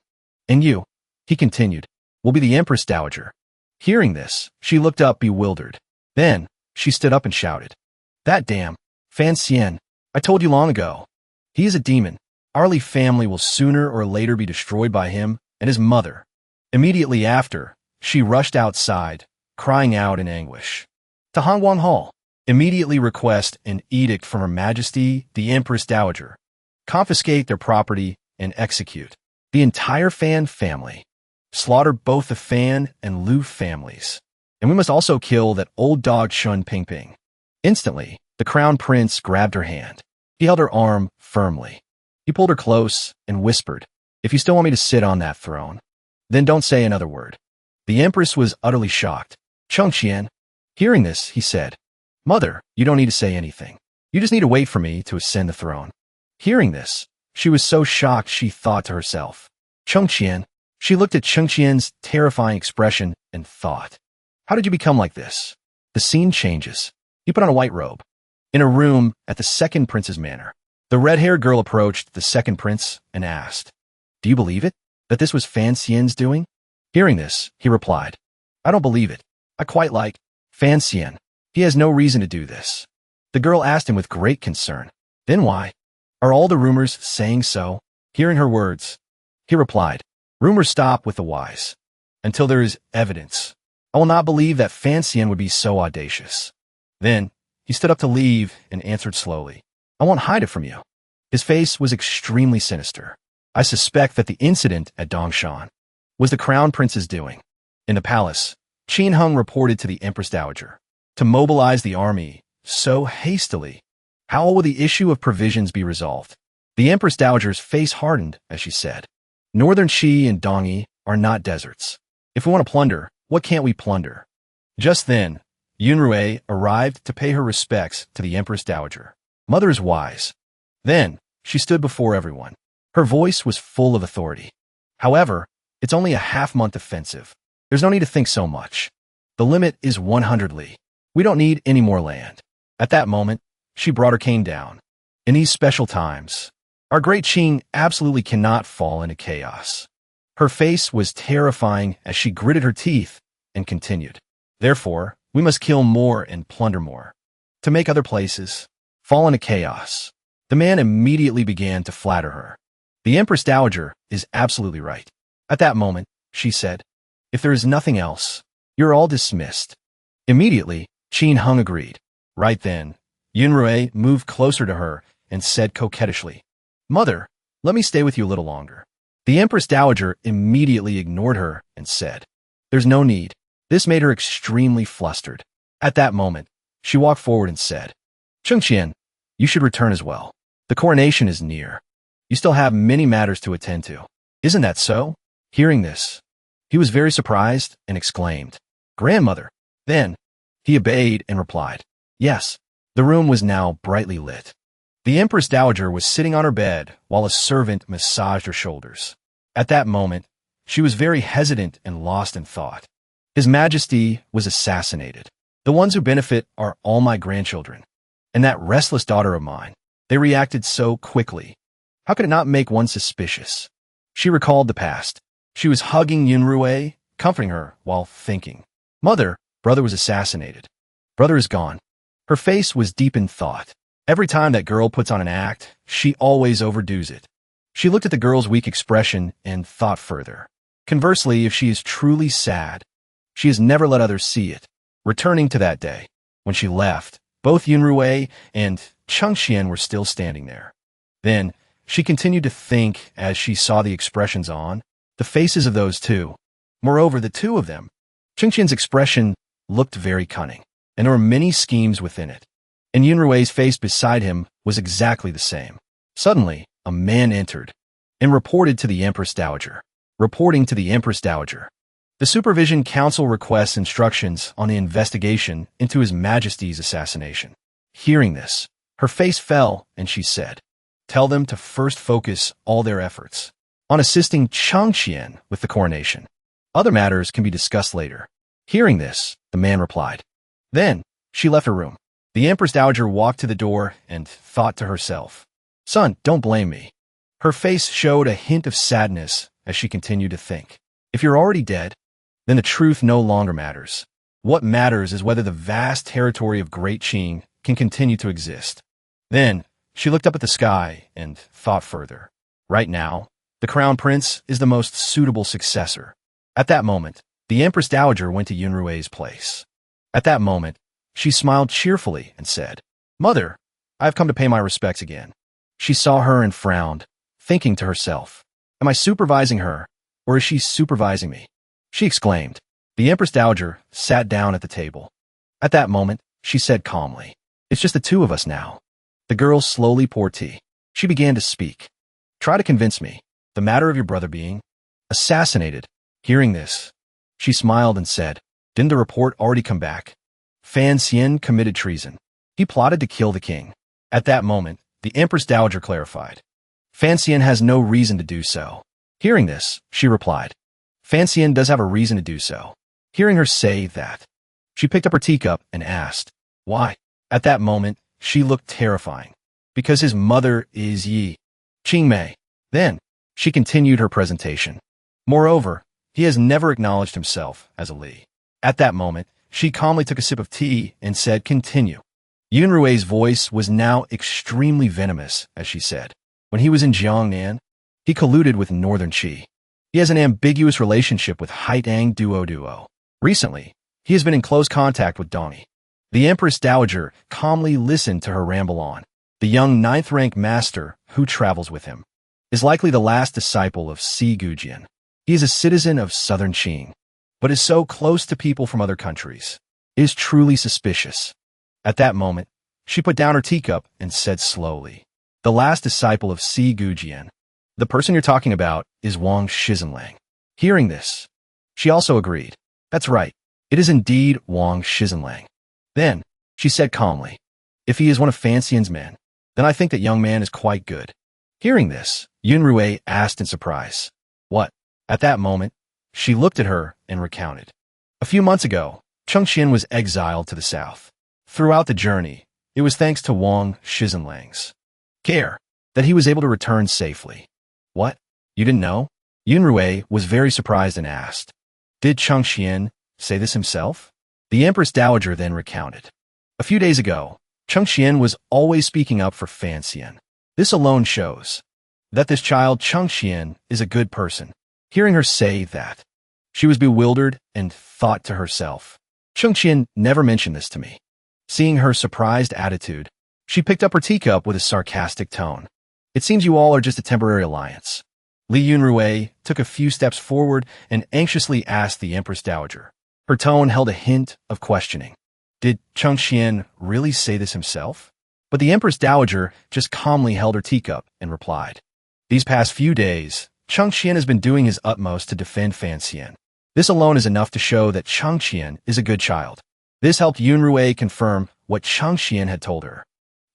And you," he continued, "will be the Empress Dowager." Hearing this, she looked up bewildered. Then, she stood up and shouted, "That damn Fan Xian, I told you long ago. He is a demon. Our Li family will sooner or later be destroyed by him and his mother." Immediately after, she rushed outside, crying out in anguish. To Hongguang Hall, immediately request an edict from Her Majesty the Empress Dowager, confiscate their property, and execute the entire Fan family. Slaughter both the Fan and Lu families. And we must also kill that old dog Chun Pingping. Instantly, the Crown Prince grabbed her hand. He held her arm firmly. He pulled her close and whispered, "If you still want me to sit on that throne, then don't say another word." The Empress was utterly shocked. "Chengqian." Hearing this, he said, "Mother, you don't need to say anything. You just need to wait for me to ascend the throne." Hearing this, she was so shocked she thought to herself, "Chengqian." She looked at Chengqian's terrifying expression and thought, "How did you become like this?" The scene changes. He put on a white robe. In a room at the second prince's manor, the red-haired girl approached the second prince and asked, "Do you believe it, that this was Fan Xian's doing?" Hearing this, he replied, "I don't believe it. I quite like Fan Xian. He has no reason to do this." The girl asked him with great concern, "Then why? Are all the rumors saying so?" Hearing her words, he replied, "Rumors stop with the wise. Until there is evidence, I will not believe that Fan Xian would be so audacious." Then, he stood up to leave and answered slowly, "I won't hide it from you." His face was extremely sinister. "I suspect that the incident at Dongshan was the Crown Prince's doing." In the palace, Qin Hung reported to the Empress Dowager to mobilize the army so hastily. How will the issue of provisions be resolved? The Empress Dowager's face hardened as she said, "Northern Qi and Dongyi are not deserts. If we want to plunder, what can't we plunder?" Just then, Yunrui arrived to pay her respects to the Empress Dowager. "Mother is wise." Then, she stood before everyone. Her voice was full of authority. "However, it's only a half-month offensive. There's no need to think so much. The limit is 100 li. We don't need any more land." At that moment, she brought her cane down. "In these special times, our great Qing absolutely cannot fall into chaos." Her face was terrifying as she gritted her teeth and continued, "Therefore, we must kill more and plunder more, to make other places fall into chaos." The man immediately began to flatter her. "The Empress Dowager is absolutely right." At that moment, she said, "If there is nothing else, you're all dismissed." Immediately, Qin Hung agreed. Right then, Yunrui moved closer to her and said coquettishly, "Mother, let me stay with you a little longer." The Empress Dowager immediately ignored her and said, "There's no need." This made her extremely flustered. At that moment, she walked forward and said, "Chengqian, you should return as well. The coronation is near. You still have many matters to attend to. Isn't that so?" Hearing this, he was very surprised and exclaimed, "Grandmother." Then, he obeyed and replied, "Yes." The room was now brightly lit. The Empress Dowager was sitting on her bed while a servant massaged her shoulders. At that moment, she was very hesitant and lost in thought. His Majesty was assassinated. The ones who benefit are all my grandchildren. And that restless daughter of mine. They reacted so quickly. How could it not make one suspicious? She recalled the past. She was hugging Yunrui, comforting her while thinking, "Mother, brother was assassinated. Brother is gone." Her face was deep in thought. Every time that girl puts on an act, she always overdoes it. She looked at the girl's weak expression and thought further. Conversely, if she is truly sad, she has never let others see it. Returning to that day, when she left, both Yunrui and Chengqian were still standing there. Then, she continued to think as she saw the expressions on the faces of those two. Moreover, the two of them, Chengqian's expression looked very cunning, and there were many schemes within it. And Yunrui's face beside him was exactly the same. Suddenly, a man entered and reported to the Empress Dowager. Reporting to the Empress Dowager. The Supervision Council requests instructions on the investigation into His Majesty's assassination. Hearing this, her face fell and she said, "Tell them to first focus all their efforts on assisting Chengqian with the coronation. Other matters can be discussed later." Hearing this, the man replied. Then, she left her room. The Empress Dowager walked to the door and thought to herself, "Son, don't blame me." Her face showed a hint of sadness as she continued to think. If you're already dead, then the truth no longer matters. What matters is whether the vast territory of Great Qing can continue to exist. Then, she looked up at the sky and thought further. Right now, the Crown Prince is the most suitable successor. At that moment, the Empress Dowager went to Yunrui's place. At that moment, she smiled cheerfully and said, "Mother, I have come to pay my respects again." She saw her and frowned, thinking to herself, "Am I supervising her, or is she supervising me?" She exclaimed. The Empress Dowager sat down at the table. At that moment, she said calmly, "It's just the two of us now." The girl slowly poured tea. She began to speak. "Try to convince me. The matter of your brother being assassinated." Hearing this, she smiled and said, "Didn't the report already come back? Fiancee committed treason. He plotted to kill the king." At that moment, the Empress Dowager clarified, "Fiancee has no reason to do so." Hearing this, she replied, "Fiancee does have a reason to do so." Hearing her say that, she picked up her teacup and asked, "Why?" At that moment, she looked terrifying. "Because his mother is Yi Qingmei." Then, she continued her presentation. "Moreover, he has never acknowledged himself as a Li." At that moment, she calmly took a sip of tea and said, "Continue." Yunrui's voice was now extremely venomous as she said, "When he was in Jiangnan, he colluded with Northern Qi. He has an ambiguous relationship with Haitang Duo. Recently, he has been in close contact with Doni." The Empress Dowager calmly listened to her ramble on. "The young ninth-rank master who travels with him is likely the last disciple of Si Gujian. He is a citizen of southern Qing, but is so close to people from other countries. It is truly suspicious." At that moment, she put down her teacup and said slowly, "The last disciple of Si Gujian. The person you're talking about is Wang Shizenlang." Hearing this, she also agreed. "That's right. It is indeed Wang Shizenlang." Then, she said calmly, "If he is one of Fanxian's men, then I think that young man is quite good." Hearing this, Yunrui asked in surprise, "What?" At that moment, she looked at her and recounted. A few months ago, Chengqian was exiled to the south. Throughout the journey, it was thanks to Wang Shizenlang's care that he was able to return safely. "What? You didn't know?" Yunrui was very surprised and asked, "Did Chengqian say this himself?" The Empress Dowager then recounted. "A few days ago, Chengqian was always speaking up for Fanxian. This alone shows that this child Chengqian is a good person." Hearing her say that, she was bewildered and thought to herself, "Chengqian never mentioned this to me." Seeing her surprised attitude, She picked up her teacup with a sarcastic tone. It seems you all are just a temporary alliance. Li Yunrui took a few steps forward and anxiously asked the Empress Dowager. Her tone held a hint of questioning. Did Chengxian really say this himself? But the Empress Dowager just calmly held her teacup and replied. These past few days, Chengxian has been doing his utmost to defend Fanxian. This alone is enough to show that Chengxian is a good child. This helped Yunrui confirm what Chengxian had told her.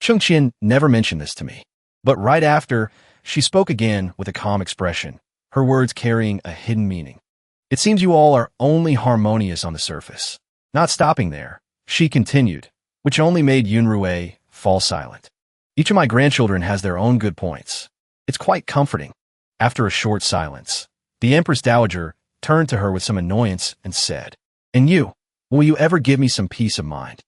Chengxian never mentioned this to me. But right after, she spoke again with a calm expression, her words carrying a hidden meaning. It seems you all are only harmonious on the surface. Not stopping there, she continued, which only made Yunrui fall silent. Each of my grandchildren has their own good points. It's quite comforting. After a short silence, the Empress Dowager turned to her with some annoyance and said, And you, will you ever give me some peace of mind?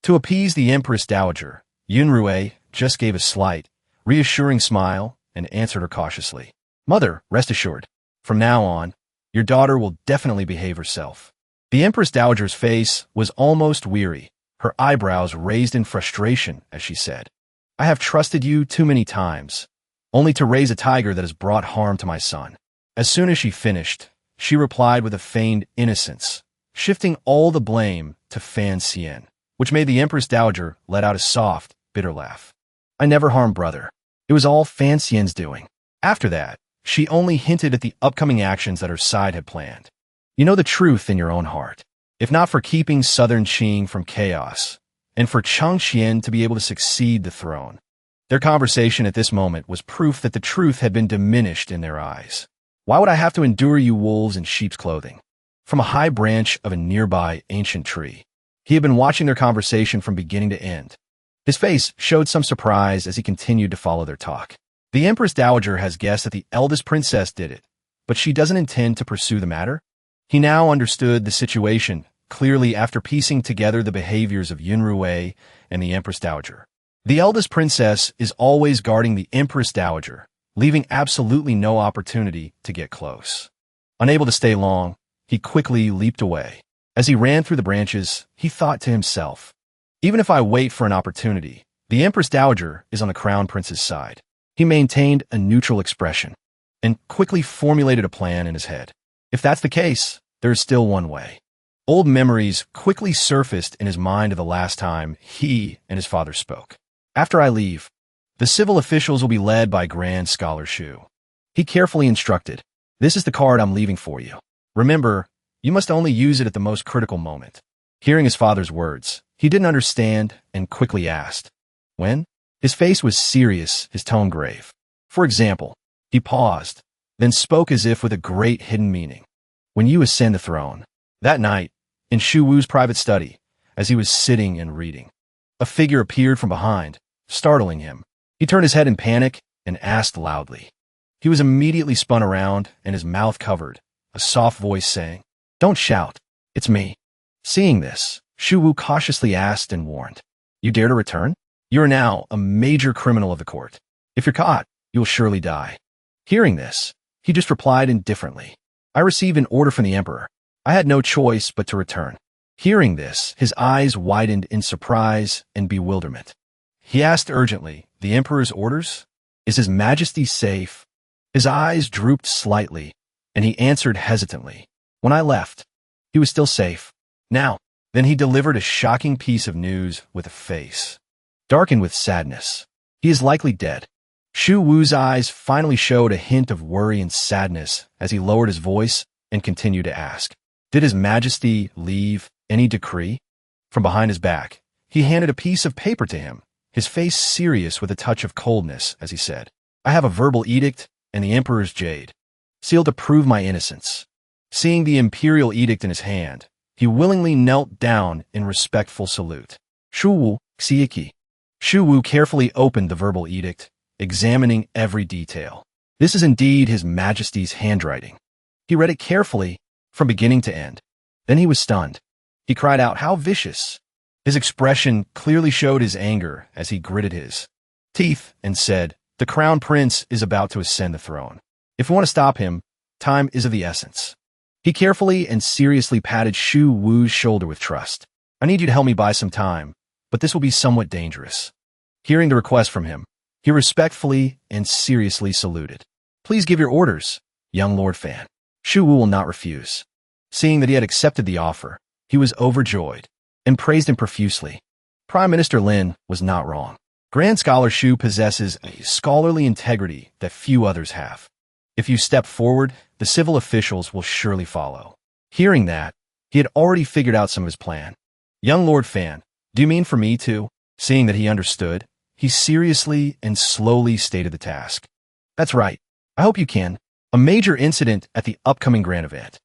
To appease the Empress Dowager, Yunrui just gave a slight, reassuring smile and answered her cautiously. Mother, rest assured. From now on, your daughter will definitely behave herself. The Empress Dowager's face was almost weary, her eyebrows raised in frustration as she said, I have trusted you too many times, only to raise a tiger that has brought harm to my son. As soon as she finished, she replied with a feigned innocence, shifting all the blame to Fan Xian, which made the Empress Dowager let out a soft, bitter laugh. I never harmed brother. It was all Fan Xian's doing. After that, she only hinted at the upcoming actions that her side had planned. You know the truth in your own heart. If not for keeping Southern Qing from chaos, and for Chengxian to be able to succeed the throne. Their conversation at this moment was proof that the truth had been diminished in their eyes. Why would I have to endure you wolves in sheep's clothing? From a high branch of a nearby ancient tree, he had been watching their conversation from beginning to end. His face showed some surprise as he continued to follow their talk. The Empress Dowager has guessed that the eldest princess did it, but she doesn't intend to pursue the matter. He now understood the situation clearly after piecing together the behaviors of Yunrui and the Empress Dowager. The eldest princess is always guarding the Empress Dowager, leaving absolutely no opportunity to get close. Unable to stay long, he quickly leaped away. As he ran through the branches, he thought to himself, even if I wait for an opportunity, the Empress Dowager is on the Crown Prince's side. He maintained a neutral expression and quickly formulated a plan in his head. If that's the case, there is still one way. Old memories quickly surfaced in his mind of the last time he and his father spoke. After I leave, the civil officials will be led by Grand Scholar Shu. He carefully instructed, This is the card I'm leaving for you. Remember, you must only use it at the most critical moment. Hearing his father's words, he didn't understand and quickly asked, When? His face was serious, his tone grave. For example, he paused, then spoke as if with a great hidden meaning. When you ascend the throne. That night, in Shu Wu's private study, as he was sitting and reading, a figure appeared from behind, startling him. He turned his head in panic and asked loudly. He was immediately spun around and his mouth covered, a soft voice saying, Don't shout, it's me. Seeing this, Shu Wu cautiously asked and warned, You dare to return? You are now a major criminal of the court. If you're caught, you will surely die. Hearing this, he just replied indifferently, I received an order from the emperor. I had no choice but to return. Hearing this, his eyes widened in surprise and bewilderment. He asked urgently, The emperor's orders? Is his majesty safe? His eyes drooped slightly, and he answered hesitantly, When I left, he was still safe. Now, then he delivered a shocking piece of news with a face darkened with sadness. He is likely dead. Shu Wu's eyes finally showed a hint of worry and sadness as he lowered his voice and continued to ask, Did his majesty leave any decree? From behind his back, he handed a piece of paper to him, his face serious with a touch of coldness as he said, I have a verbal edict and the emperor's jade, sealed to prove my innocence. Seeing the imperial edict in his hand, he willingly knelt down in respectful salute. Shu Wu, ecchi. Shu Wu carefully opened the verbal edict, examining every detail. This is indeed his majesty's handwriting. He read it carefully, from beginning to end. Then he was stunned. He cried out, How vicious! His expression clearly showed his anger as he gritted his teeth and said, The crown prince is about to ascend the throne. If we want to stop him, time is of the essence. He carefully and seriously patted Shu Wu's shoulder with trust. I need you to help me buy some time, but this will be somewhat dangerous. Hearing the request from him, he respectfully and seriously saluted. Please give your orders, young Lord Fan. Shu Wu will not refuse. Seeing that he had accepted the offer, he was overjoyed and praised him profusely. Prime Minister Lin was not wrong. Grand Scholar Shu possesses a scholarly integrity that few others have. If you step forward, the civil officials will surely follow. Hearing that, he had already figured out some of his plan. Young Lord Fan, do you mean for me too? Seeing that he understood, he seriously and slowly stated the task. That's right. I hope you can. A major incident at the upcoming grand event.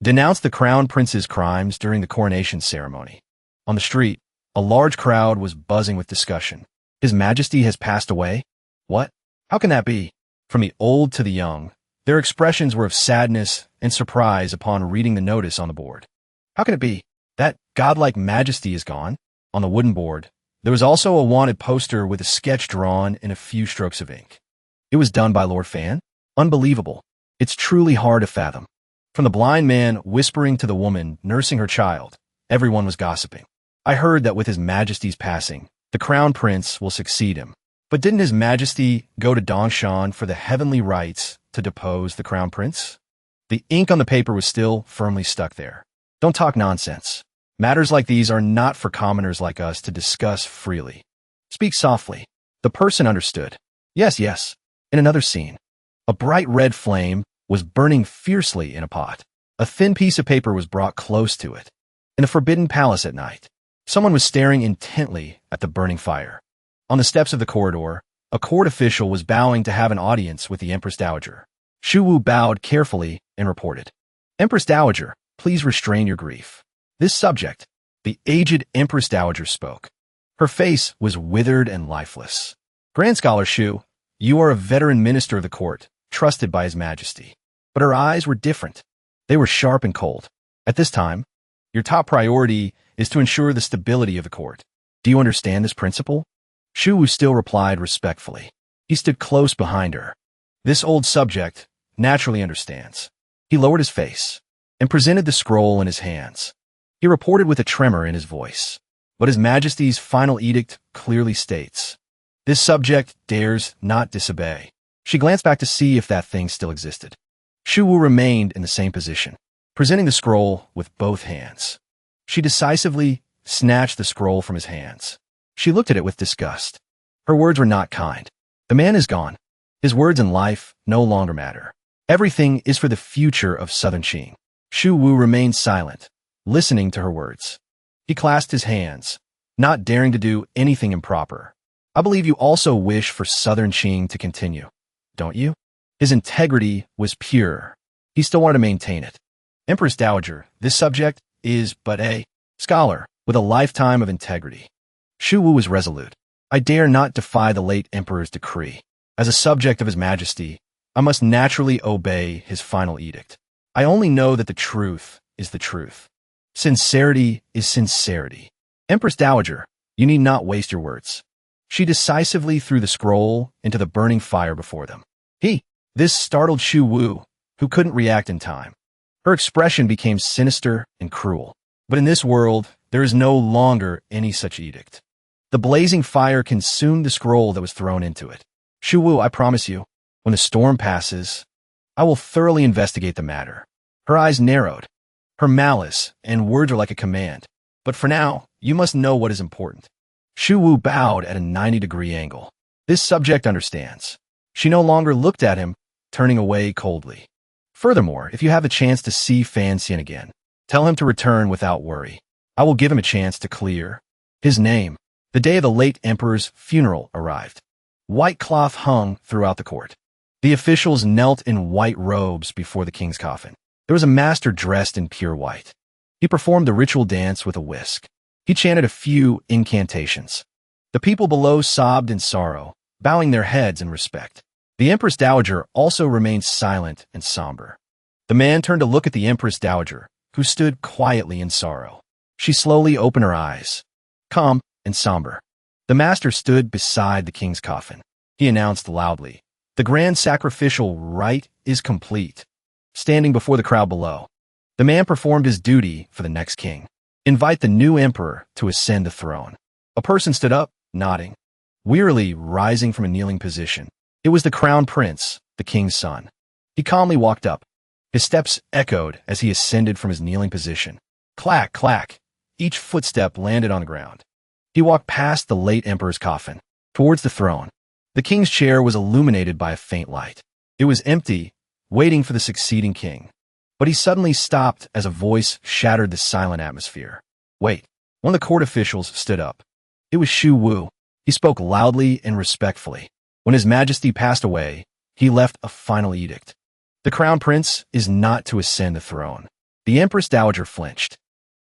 Denounce the crown prince's crimes during the coronation ceremony. On the street, a large crowd was buzzing with discussion. His Majesty has passed away? What? How can that be? From the old to the young, their expressions were of sadness and surprise upon reading the notice on the board. How can it be? That godlike majesty is gone? On the wooden board, there was also a wanted poster with a sketch drawn in a few strokes of ink. It was done by Lord Fan? Unbelievable. It's truly hard to fathom. From the blind man whispering to the woman nursing her child, everyone was gossiping. I heard that with His Majesty's passing, the Crown Prince will succeed him. But didn't His Majesty go to Dongshan for the heavenly rights to depose the Crown Prince? The ink on the paper was still firmly stuck there. Don't talk nonsense. Matters like these are not for commoners like us to discuss freely. Speak softly. The person understood. Yes, yes. In another scene, a bright red flame was burning fiercely in a pot. A thin piece of paper was brought close to it. In the Forbidden Palace at night, someone was staring intently at the burning fire. On the steps of the corridor, a court official was bowing to have an audience with the Empress Dowager. Shu Wu bowed carefully and reported, Empress Dowager, please restrain your grief. This subject, the aged Empress Dowager spoke. Her face was withered and lifeless. Grand Scholar Shu, you are a veteran minister of the court, trusted by His Majesty. But her eyes were different. They were sharp and cold. At this time, your top priority is to ensure the stability of the court. Do you understand this principle? Shu Wu still replied respectfully. He stood close behind her. This old subject naturally understands. He lowered his face and presented the scroll in his hands. He reported with a tremor in his voice. But His Majesty's final edict clearly states, this subject dares not disobey. She glanced back to see if that thing still existed. Shu Wu remained in the same position, presenting the scroll with both hands. She decisively snatched the scroll from his hands. She looked at it with disgust. Her words were not kind. The man is gone. His words in life no longer matter. Everything is for the future of Southern Qing. Shu Wu remained silent, listening to her words. He clasped his hands, not daring to do anything improper. I believe you also wish for Southern Qing to continue, don't you? His integrity was pure. He still wanted to maintain it. Empress Dowager, this subject is but a scholar with a lifetime of integrity. Shu Wu was resolute. I dare not defy the late emperor's decree. As a subject of His Majesty, I must naturally obey his final edict. I only know that the truth is the truth. Sincerity is sincerity. Empress Dowager, you need not waste your words. She decisively threw the scroll into the burning fire before them. This startled Shu Wu, who couldn't react in time. Her expression became sinister and cruel. But in this world, there is no longer any such edict. The blazing fire consumed the scroll that was thrown into it. Shu Wu, I promise you, when the storm passes, I will thoroughly investigate the matter. Her eyes narrowed. Her malice and words are like a command. But for now, you must know what is important. Shu Wu bowed at a 90-degree angle. This subject understands. She no longer looked at him, turning away coldly. Furthermore, if you have a chance to see Fan Xian again, tell him to return without worry. I will give him a chance to clear his name. The day of the late emperor's funeral arrived. White cloth hung throughout the court. The officials knelt in white robes before the king's coffin. There was a master dressed in pure white. He performed the ritual dance with a whisk. He chanted a few incantations. The people below sobbed in sorrow, bowing their heads in respect. The Empress Dowager also remained silent and somber. The man turned to look at the Empress Dowager, who stood quietly in sorrow. She slowly opened her eyes, calm and somber. The master stood beside the king's coffin. He announced loudly, the grand sacrificial rite is complete. Standing before the crowd below, the man performed his duty for the next king. Invite the new emperor to ascend the throne. A person stood up, nodding. wearily rising from a kneeling position. It was the crown prince, the king's son. He calmly walked up. His steps echoed as he ascended from his kneeling position. Clack, clack. Each footstep landed on the ground. He walked past the late emperor's coffin, towards the throne. The king's chair was illuminated by a faint light. It was empty, waiting for the succeeding king. But he suddenly stopped as a voice shattered the silent atmosphere. Wait. One of the court officials stood up. It was Shu Wu. He spoke loudly and respectfully. When His Majesty passed away, he left a final edict. The crown prince is not to ascend the throne. The Empress Dowager flinched.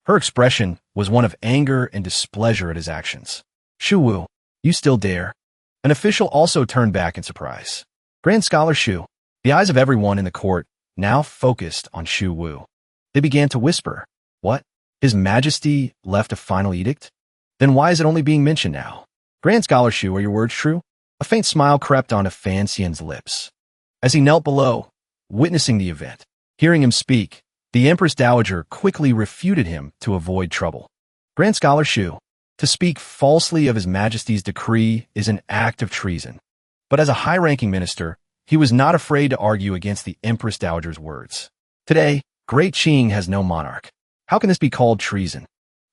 Her expression was one of anger and displeasure at his actions. Shu Wu, you still dare? An official also turned back in surprise. Grand Scholar Shu. The eyes of everyone in the court now focused on Shu Wu. They began to whisper. What? His Majesty left a final edict? Then why is it only being mentioned now? Grand Scholar Shu, are your words true? A faint smile crept onto Fan Xian's lips. As he knelt below, witnessing the event, hearing him speak, the Empress Dowager quickly refuted him to avoid trouble. Grand Scholar Shu, to speak falsely of His Majesty's decree is an act of treason. But as a high-ranking minister, he was not afraid to argue against the Empress Dowager's words. Today, Great Qing has no monarch. How can this be called treason?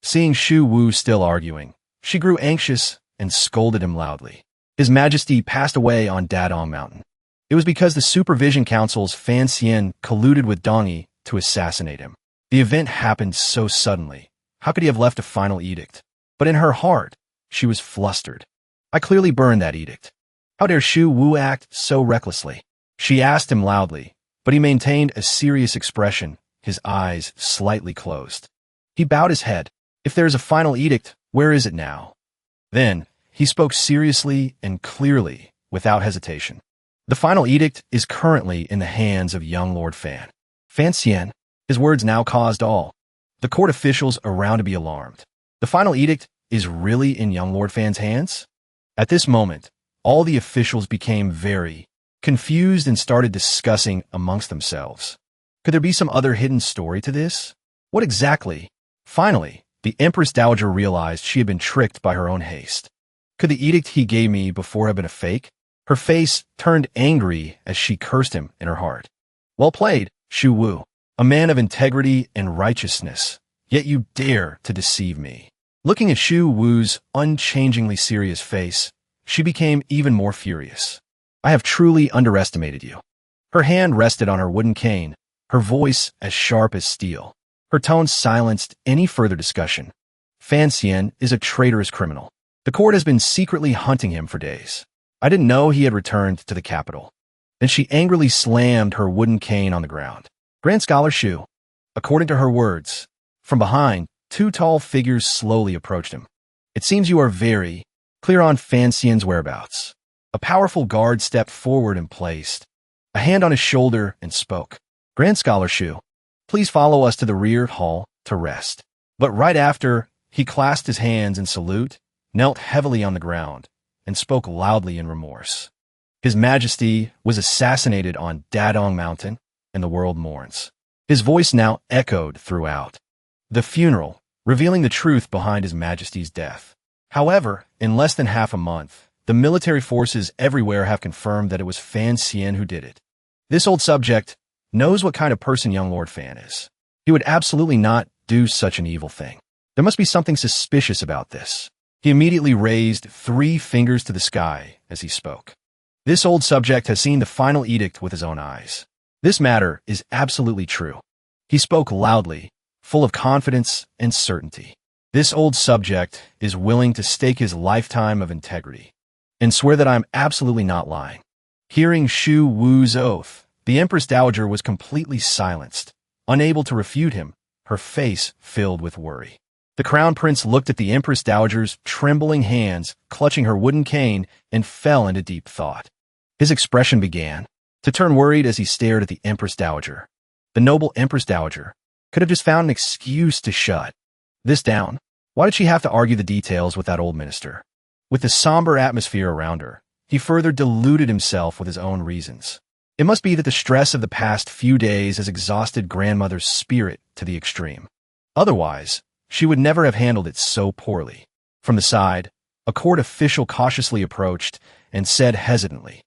Seeing Shu Wu still arguing, she grew anxious and scolded him loudly. His Majesty passed away on Dadong Mountain. It was because the Supervision Council's Fan Xian colluded with Dongyi to assassinate him. The event happened so suddenly. How could he have left a final edict? But in her heart, she was flustered. I clearly burned that edict. How dare Shu Wu act so recklessly? She asked him loudly, but he maintained a serious expression, his eyes slightly closed. He bowed his head. If there is a final edict, where is it now? Then, he spoke seriously and clearly, without hesitation. The final edict is currently in the hands of young Lord Fan. Fan Xian. His words now caused all the court officials around to be alarmed. The final edict is really in young Lord Fan's hands? At this moment, all the officials became very confused and started discussing amongst themselves. Could there be some other hidden story to this? What exactly? Finally, the Empress Dowager realized she had been tricked by her own haste. Could the edict he gave me before have been a fake? Her face turned angry as she cursed him in her heart. Well played, Shu Wu, a man of integrity and righteousness, yet you dare to deceive me. Looking at Shu Wu's unchangingly serious face, she became even more furious. I have truly underestimated you. Her hand rested on her wooden cane, her voice as sharp as steel. Her tone silenced any further discussion. Fan Xian is a traitorous criminal. The court has been secretly hunting him for days. I didn't know he had returned to the capital. Then she angrily slammed her wooden cane on the ground. Grand Scholar Shu. According to her words, from behind, two tall figures slowly approached him. It seems you are very clear on Fan Xian's whereabouts. A powerful guard stepped forward and placed a hand on his shoulder and spoke. Grand Scholar Shu, please follow us to the rear hall to rest. But right after, he clasped his hands in salute, knelt heavily on the ground, and spoke loudly in remorse. His Majesty was assassinated on Dadong Mountain, and the world mourns. His voice now echoed throughout the funeral, revealing the truth behind His Majesty's death. However, in less than half a month, the military forces everywhere have confirmed that it was Fan Xian who did it. This old subject knows what kind of person young Lord Fan is. He would absolutely not do such an evil thing. There must be something suspicious about this. He immediately raised 3 fingers to the sky as he spoke. This old subject has seen the final edict with his own eyes. This matter is absolutely true. He spoke loudly, full of confidence and certainty. This old subject is willing to stake his lifetime of integrity and swear that I am absolutely not lying. Hearing Shu Wu's oath, the Empress Dowager was completely silenced, unable to refute him, her face filled with worry. The Crown Prince looked at the Empress Dowager's trembling hands, clutching her wooden cane, and fell into deep thought. His expression began to turn worried as he stared at the Empress Dowager. The noble Empress Dowager could have just found an excuse to shut this down. Why did she have to argue the details with that old minister? With the somber atmosphere around her, he further deluded himself with his own reasons. It must be that the stress of the past few days has exhausted grandmother's spirit to the extreme. Otherwise, she would never have handled it so poorly. From the side, A court official cautiously approached and said hesitantly,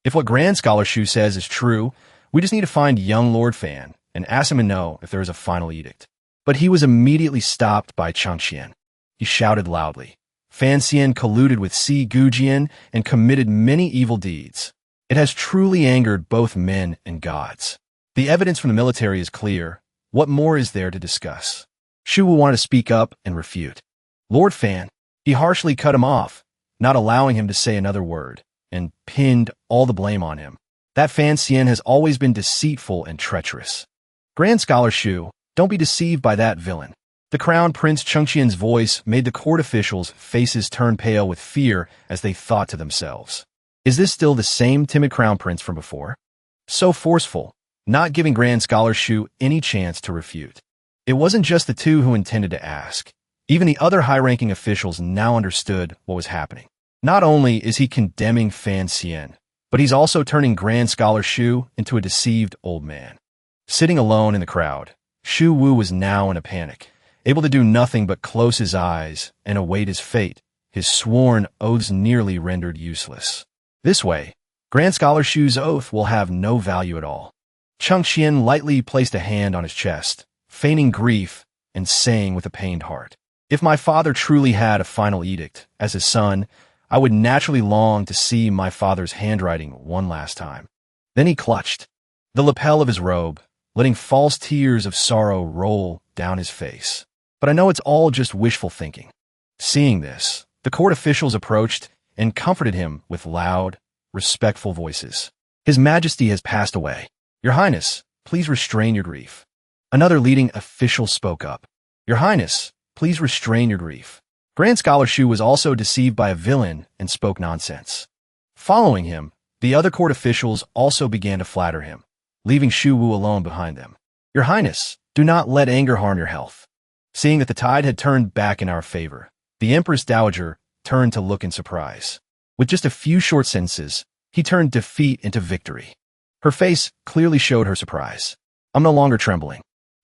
"If what Grand Scholar Shu says is true, we just need to find young Lord Fan and ask him to know if there is a final edict." But he was immediately stopped by Changqian. He shouted loudly, "Fan Xian colluded with Si Gujian and committed many evil deeds. It has truly angered both men and gods. The evidence from the military is clear. What more is there to discuss?" Shu Wu wanted to speak up and refute. Lord Fan, he harshly cut him off, not allowing him to say another word, and pinned all the blame on him. That Fan Xian has always been deceitful and treacherous. Grand Scholar Shu, don't be deceived by that villain. The Crown Prince Changqian's voice made the court officials' faces turn pale with fear as they thought to themselves. Is this still the same timid Crown Prince from before? So forceful, not giving Grand Scholar Shu any chance to refute. It wasn't just the two who intended to ask. Even the other high-ranking officials now understood what was happening. Not only is he condemning Fan Xian, but he's also turning Grand Scholar Shu into a deceived old man. Sitting alone in the crowd, Shu Wu was now in a panic, able to do nothing but close his eyes and await his fate, his sworn oaths nearly rendered useless. This way, Grand Scholar Shu's oath will have no value at all. Changqian lightly placed a hand on his chest, feigning grief and saying with a pained heart, "If my father truly had a final edict, as his son, I would naturally long to see my father's handwriting one last time." Then he clutched the lapel of his robe, letting false tears of sorrow roll down his face. But I know it's all just wishful thinking. Seeing this, the court officials approached and comforted him with loud, respectful voices. "His Majesty has passed away. Your Highness, please restrain your grief." Another leading official spoke up. "Your Highness, please restrain your grief." Grand Scholar Shu was also deceived by a villain and spoke nonsense. Following him, the other court officials also began to flatter him, leaving Shu Wu alone behind them. "Your Highness, do not let anger harm your health." Seeing that the tide had turned back in our favor, the Empress Dowager turned to look in surprise. With just a few short sentences, he turned defeat into victory. Her face clearly showed her surprise. "I'm no longer trembling.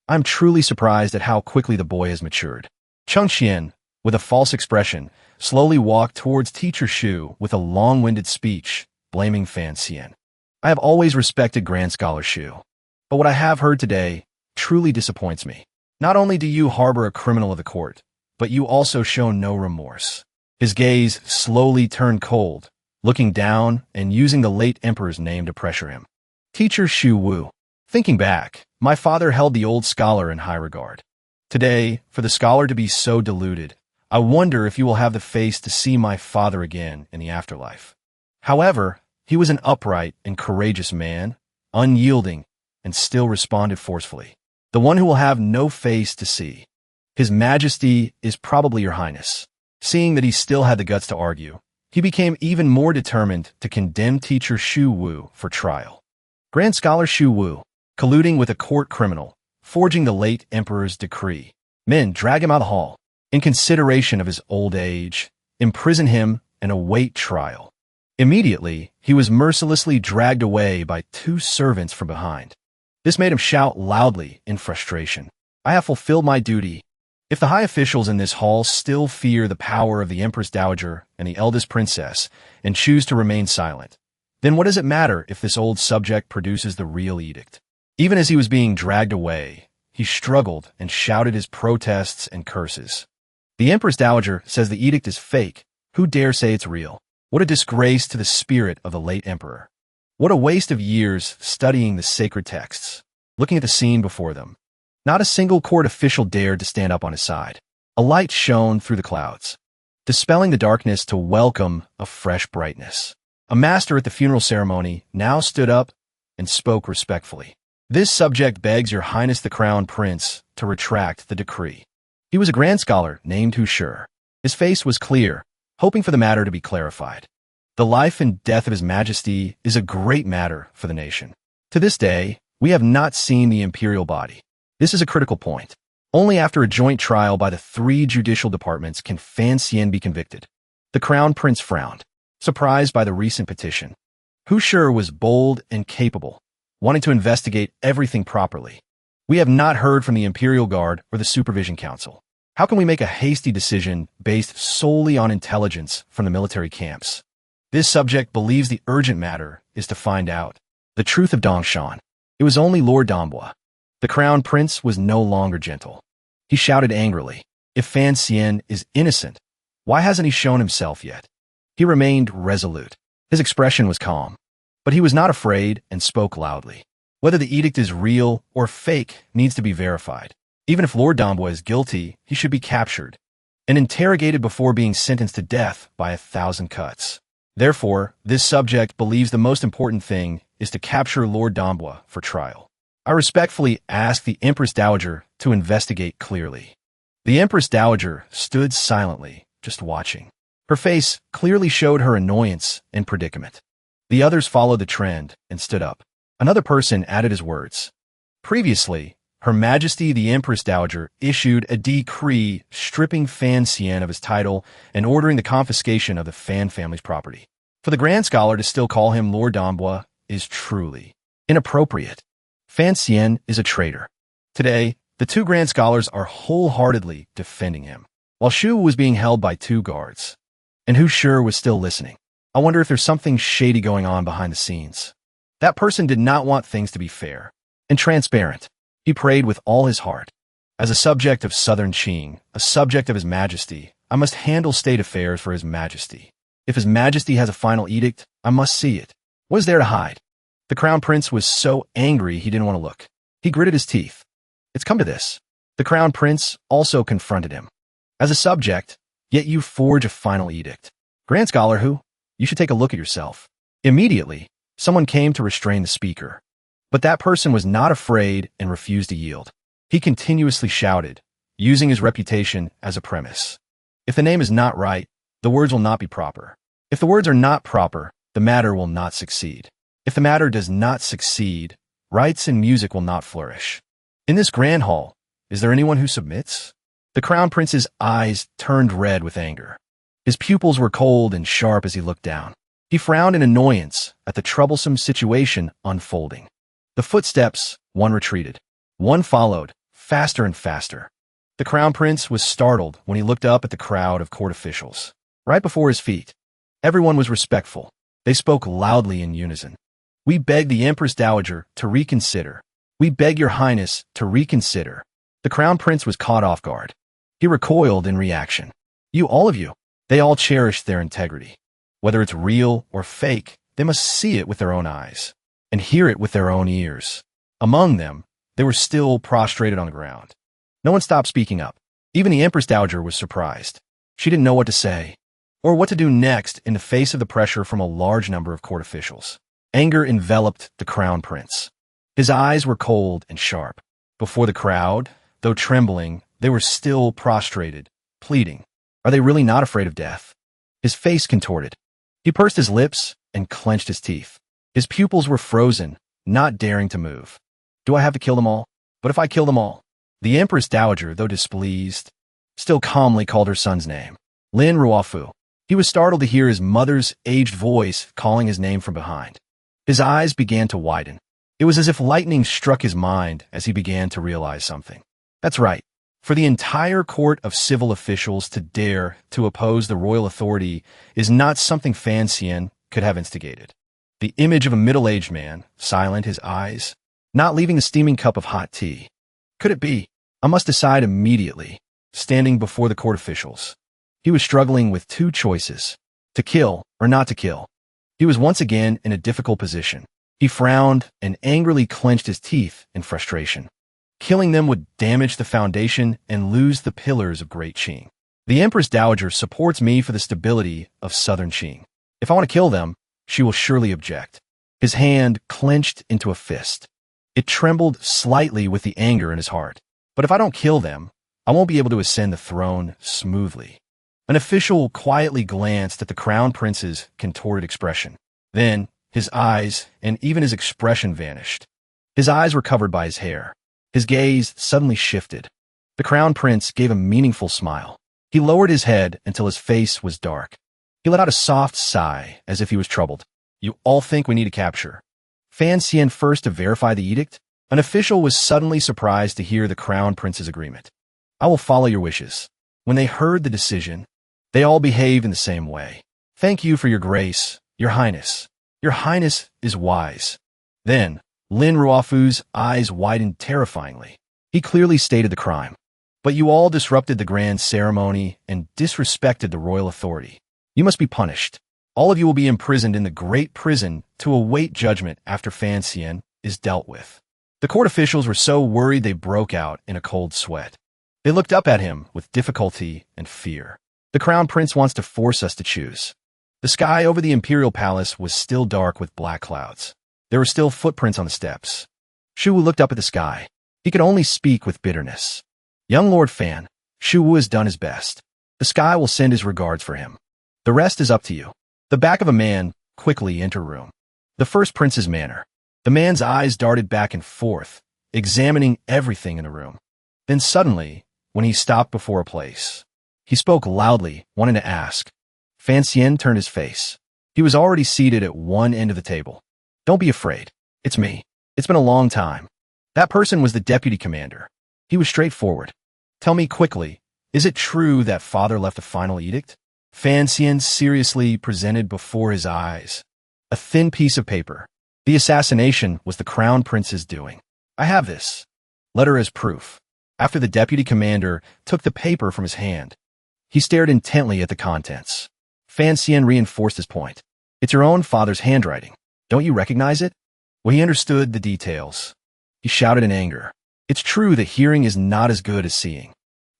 I'm truly surprised at how quickly the boy has matured." Changqian, with a false expression, slowly walked towards Teacher Shu with a long-winded speech, blaming Fan Xian. "I have always respected Grand Scholar Shu, but what I have heard today truly disappoints me. Not only do you harbor a criminal of the court, but you also show no remorse." His gaze slowly turned cold, looking down and using the late emperor's name to pressure him. Teacher Shu Wu. Thinking back, my father held the old scholar in high regard. Today, for the scholar to be so deluded, I wonder if you will have the face to see my father again in the afterlife. However, he was an upright and courageous man, unyielding, and still responded forcefully. "The one who will have no face to see. His Majesty is probably your Highness." Seeing that he still had the guts to argue, he became even more determined to condemn Teacher Shu Wu for trial. Grand Scholar Shu Wu, colluding with a court criminal, forging the late emperor's decree. Men drag him out of the hall. In consideration of his old age, imprison him and await trial. Immediately, he was mercilessly dragged away by two servants from behind. This made him shout loudly in frustration. "I have fulfilled my duty. If the high officials in this hall still fear the power of the Empress Dowager and the eldest princess and choose to remain silent, then what does it matter if this old subject produces the real edict?" Even as he was being dragged away, he struggled and shouted his protests and curses. "The Empress Dowager says the edict is fake. Who dare say it's real? What a disgrace to the spirit of the late emperor. What a waste of years studying the sacred texts." Looking at the scene before them, not a single court official dared to stand up on his side. A light shone through the clouds, dispelling the darkness to welcome a fresh brightness. A master at the funeral ceremony now stood up and spoke respectfully. "This subject begs your Highness the Crown Prince to retract the decree." He was a grand scholar named Hushur. His face was clear, hoping for the matter to be clarified. The life and death of His Majesty is a great matter for the nation. To this day, we have not seen the imperial body. This is a critical point. Only after a joint trial by the three judicial departments can Fan Xian be convicted. The Crown Prince frowned, surprised by the recent petition. Hushur was bold and capable, wanting to investigate everything properly. "We have not heard from the Imperial Guard or the Supervision Council. How can we make a hasty decision based solely on intelligence from the military camps? This subject believes the urgent matter is to find out the truth of Dongshan. It was only Lord Danbo. The crown prince was no longer gentle. He shouted angrily, "If Fan Xian is innocent, why hasn't he shown himself yet?" He remained resolute. His expression was calm, but he was not afraid and spoke loudly. Whether the edict is real or fake needs to be verified. Even if Lord Danbo is guilty, he should be captured and interrogated before being sentenced to death by 1,000 cuts. Therefore, this subject believes the most important thing is to capture Lord Danbo for trial. I respectfully ask the Empress Dowager to investigate clearly. The Empress Dowager stood silently, just watching. Her face clearly showed her annoyance and predicament. The others followed the trend and stood up. Another person added his words. Previously, Her Majesty the Empress Dowager issued a decree stripping Fan Xian of his title and ordering the confiscation of the Fan family's property. For the Grand Scholar to still call him Lord Danbo is truly inappropriate. Fan Xian is a traitor. Today, the two Grand Scholars are wholeheartedly defending him, while Shu was being held by 2 guards. And Hu Sure was still listening. I wonder if there's something shady going on behind the scenes. That person did not want things to be fair and transparent. He prayed with all his heart. As a subject of Southern Qing, a subject of His Majesty, I must handle state affairs for His Majesty. If His Majesty has a final edict, I must see it. What is there to hide? The Crown Prince was so angry he didn't want to look. He gritted his teeth. It's come to this. The Crown Prince also confronted him. As a subject, yet you forge a final edict. Grand Scholar Hu, you should take a look at yourself. Immediately, someone came to restrain the speaker. But that person was not afraid and refused to yield. He continuously shouted, using his reputation as a premise. If the name is not right, the words will not be proper. If the words are not proper, the matter will not succeed. If the matter does not succeed, rites and music will not flourish. In this grand hall, is there anyone who submits? The Crown Prince's eyes turned red with anger. His pupils were cold and sharp as he looked down. He frowned in annoyance at the troublesome situation unfolding. The footsteps, one retreated. One followed, faster and faster. The Crown Prince was startled when he looked up at the crowd of court officials. Right before his feet, everyone was respectful. They spoke loudly in unison. We beg the Empress Dowager to reconsider. We beg your Highness to reconsider. The Crown Prince was caught off guard. He recoiled in reaction. You, all of you, they all cherished their integrity. Whether it's real or fake, they must see it with their own eyes and hear it with their own ears. Among them, they were still prostrated on the ground. No one stopped speaking up. Even the Empress Dowager was surprised. She didn't know what to say or what to do next in the face of the pressure from a large number of court officials. Anger enveloped the Crown Prince. His eyes were cold and sharp. Before the crowd, though trembling, they were still prostrated, pleading. Are they really not afraid of death? His face contorted. He pursed his lips and clenched his teeth. His pupils were frozen, not daring to move. Do I have to kill them all? But if I kill them all? The Empress Dowager, though displeased, still calmly called her son's name. Lin Ruofu. He was startled to hear his mother's aged voice calling his name from behind. His eyes began to widen. It was as if lightning struck his mind as he began to realize something. That's right. For the entire court of civil officials to dare to oppose the royal authority is not something Fan Xian could have instigated. The image of a middle-aged man, silent, his eyes, not leaving a steaming cup of hot tea. Could it be? I must decide immediately, standing before the court officials. He was struggling with 2 choices, to kill or not to kill. He was once again in a difficult position. He frowned and angrily clenched his teeth in frustration. Killing them would damage the foundation and lose the pillars of Great Qing. The Empress Dowager supports me for the stability of Southern Qing. If I want to kill them, she will surely object. His hand clenched into a fist. It trembled slightly with the anger in his heart. But if I don't kill them, I won't be able to ascend the throne smoothly. An official quietly glanced at the Crown Prince's contorted expression. Then, his eyes and even his expression vanished. His eyes were covered by his hair. His gaze suddenly shifted. The Crown Prince gave a meaningful smile. He lowered his head until his face was dark. He let out a soft sigh as if he was troubled. You all think we need to capture Fan Xian first to verify the edict? An official was suddenly surprised to hear the Crown Prince's agreement. I will follow your wishes. When they heard the decision, they all behaved in the same way. Thank you for your grace, Your Highness. Your Highness is wise. Then, Lin Ruofu's eyes widened terrifyingly. He clearly stated the crime. But you all disrupted the grand ceremony and disrespected the royal authority. You must be punished. All of you will be imprisoned in the great prison to await judgment after Fiancee is dealt with. The court officials were so worried they broke out in a cold sweat. They looked up at him with difficulty and fear. The crown prince wants to force us to choose. The sky over the imperial palace was still dark with black clouds. There were still footprints on the steps. Shu Wu looked up at the sky. He could only speak with bitterness. Young Lord Fan, Shu Wu has done his best. The sky will send his regards for him. The rest is up to you. The back of a man quickly entered room. The first prince's manor. The man's eyes darted back and forth, examining everything in the room. Then suddenly, when he stopped before a place, he spoke loudly, wanting to ask. Fan Xian turned his face. He was already seated at one end of the table. Don't be afraid. It's me. It's been a long time. That person was the deputy commander. He was straightforward. Tell me quickly, is it true that father left a final edict? Fan Xian seriously presented before his eyes a thin piece of paper. The assassination was the crown prince's doing. I have this letter as proof. After the deputy commander took the paper from his hand, he stared intently at the contents. Fan Xian reinforced his point. It's your own father's handwriting. Don't you recognize it? Well, he understood the details. He shouted in anger. It's true that hearing is not as good as seeing.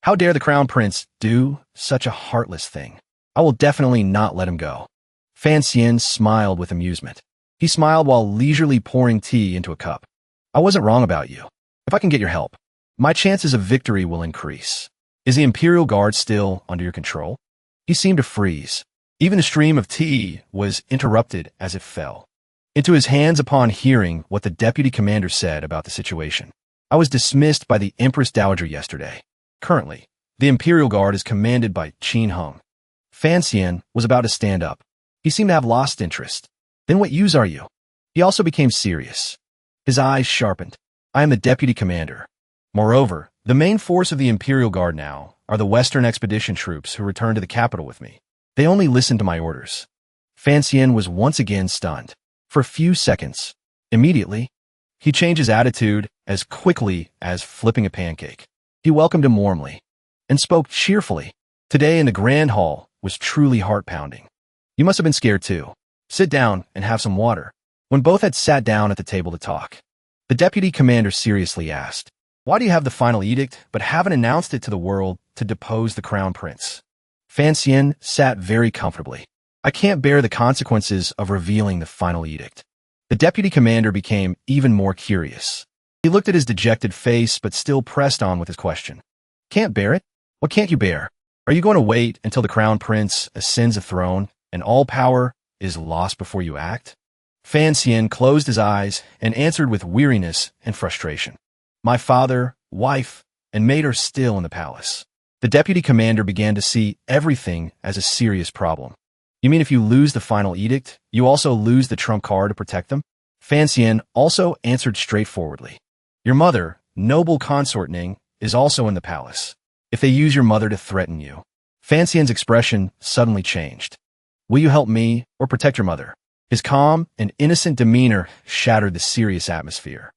How dare the crown prince do such a heartless thing? I will definitely not let him go. Fan Xian smiled with amusement. He smiled while leisurely pouring tea into a cup. I wasn't wrong about you. If I can get your help, my chances of victory will increase. Is the Imperial Guard still under your control? He seemed to freeze. Even the stream of tea was interrupted as it fell into his hands upon hearing what the deputy commander said about the situation. I was dismissed by the Empress Dowager yesterday. Currently, the Imperial Guard is commanded by Qin Heng. Fan Xian was about to stand up. He seemed to have lost interest. Then what use are you? He also became serious. His eyes sharpened. I am the deputy commander. Moreover, the main force of the Imperial Guard now are the Western expedition troops who returned to the capital with me. They only listened to my orders. Fan Xian was once again stunned. For a few seconds. Immediately, he changed his attitude as quickly as flipping a pancake. He welcomed him warmly and spoke cheerfully. Today in the Grand Hall was truly heart-pounding. You must have been scared too. Sit down and have some water. When both had sat down at the table to talk, the deputy commander seriously asked, why do you have the final edict but haven't announced it to the world to depose the crown prince? Fan Xian sat very comfortably. I can't bear the consequences of revealing the final edict. The deputy commander became even more curious. He looked at his dejected face but still pressed on with his question. Can't bear it? What can't you bear? Are you going to wait until the crown prince ascends the throne and all power is lost before you act? Fan Xian closed his eyes and answered with weariness and frustration. My father, wife, and maid are still in the palace. The deputy commander began to see everything as a serious problem. You mean if you lose the final edict, you also lose the trump card to protect them? Fan Xian also answered straightforwardly. Your mother, noble consort Ning, is also in the palace. If they use your mother to threaten you. Fan Xian's expression suddenly changed. Will you help me or protect your mother? His calm and innocent demeanor shattered the serious atmosphere.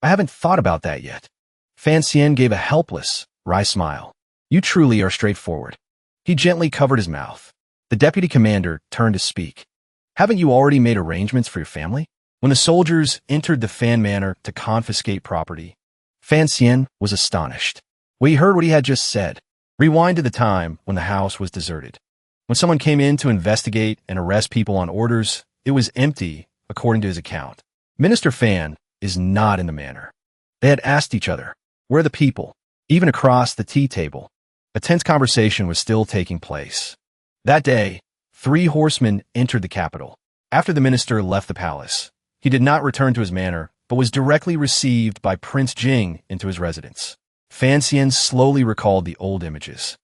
I haven't thought about that yet. Fan Xian gave a helpless, wry smile. You truly are straightforward. He gently covered his mouth. The deputy commander turned to speak. Haven't you already made arrangements for your family? When the soldiers entered the Fan Manor to confiscate property, Fan Xian was astonished. Well, he heard what he had just said. Rewind to the time when the house was deserted. When someone came in to investigate and arrest people on orders, it was empty, according to his account. Minister Fan is not in the manor. They had asked each other, where are the people? Even across the tea table, a tense conversation was still taking place. That day, 3 horsemen entered the capital. After the minister left the palace, he did not return to his manor, but was directly received by Prince Jing into his residence. Fan Xian slowly recalled the old images.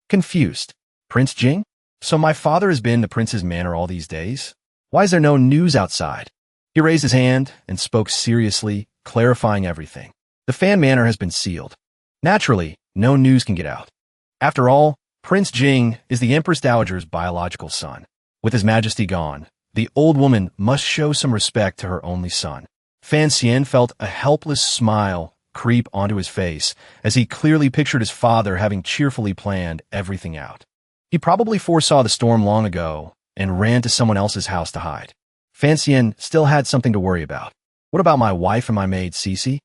Confused. Prince Jing? So my father has been to Prince's manor all these days? Why is there no news outside? He raised his hand and spoke seriously, clarifying everything. The Fan Manor has been sealed. Naturally, no news can get out. After all, Prince Jing is the Empress Dowager's biological son. With his majesty gone, the old woman must show some respect to her only son. Fan Xian felt a helpless smile creep onto his face as he clearly pictured his father having cheerfully planned everything out. He probably foresaw the storm long ago and ran to someone else's house to hide. Fan Xian still had something to worry about. What about my wife and my maid Cece?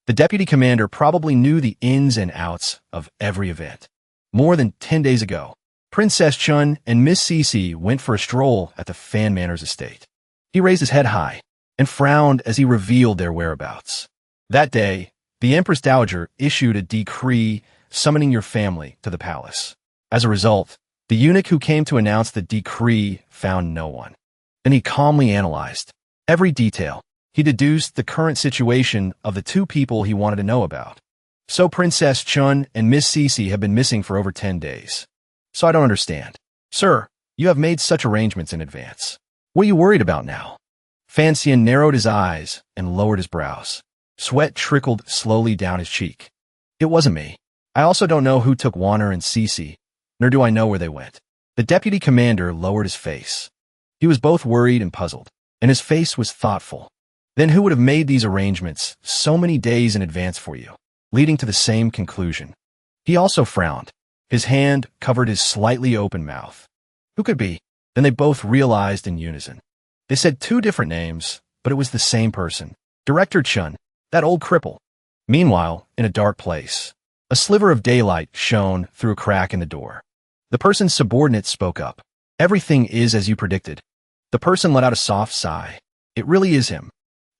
The deputy commander probably knew the ins and outs of every event. More than 10 days ago, Princess Chun and Miss Cece went for a stroll at the Fan Manor's estate. He raised his head high and frowned as he revealed their whereabouts. That day, the Empress Dowager issued a decree summoning your family to the palace. As a result, the eunuch who came to announce the decree found no one. Then he calmly analyzed every detail. He deduced the current situation of the two people he wanted to know about. So Princess Chun and Miss Cece have been missing for over 10 days. So I don't understand. Sir, you have made such arrangements in advance. What are you worried about now? Fan Xian narrowed his eyes and lowered his brows. Sweat trickled slowly down his cheek. It wasn't me. I also don't know who took Wanner and Cece, nor do I know where they went. The deputy commander lowered his face. He was both worried and puzzled, and his face was thoughtful. Then who would have made these arrangements so many days in advance for you, leading to the same conclusion? He also frowned. His hand covered his slightly open mouth. Who could be? Then they both realized in unison. They said two different names, but it was the same person. Director Chun, that old cripple. Meanwhile, in a dark place, a sliver of daylight shone through a crack in the door. The person's subordinate spoke up. Everything is as you predicted. The person let out a soft sigh. It really is him.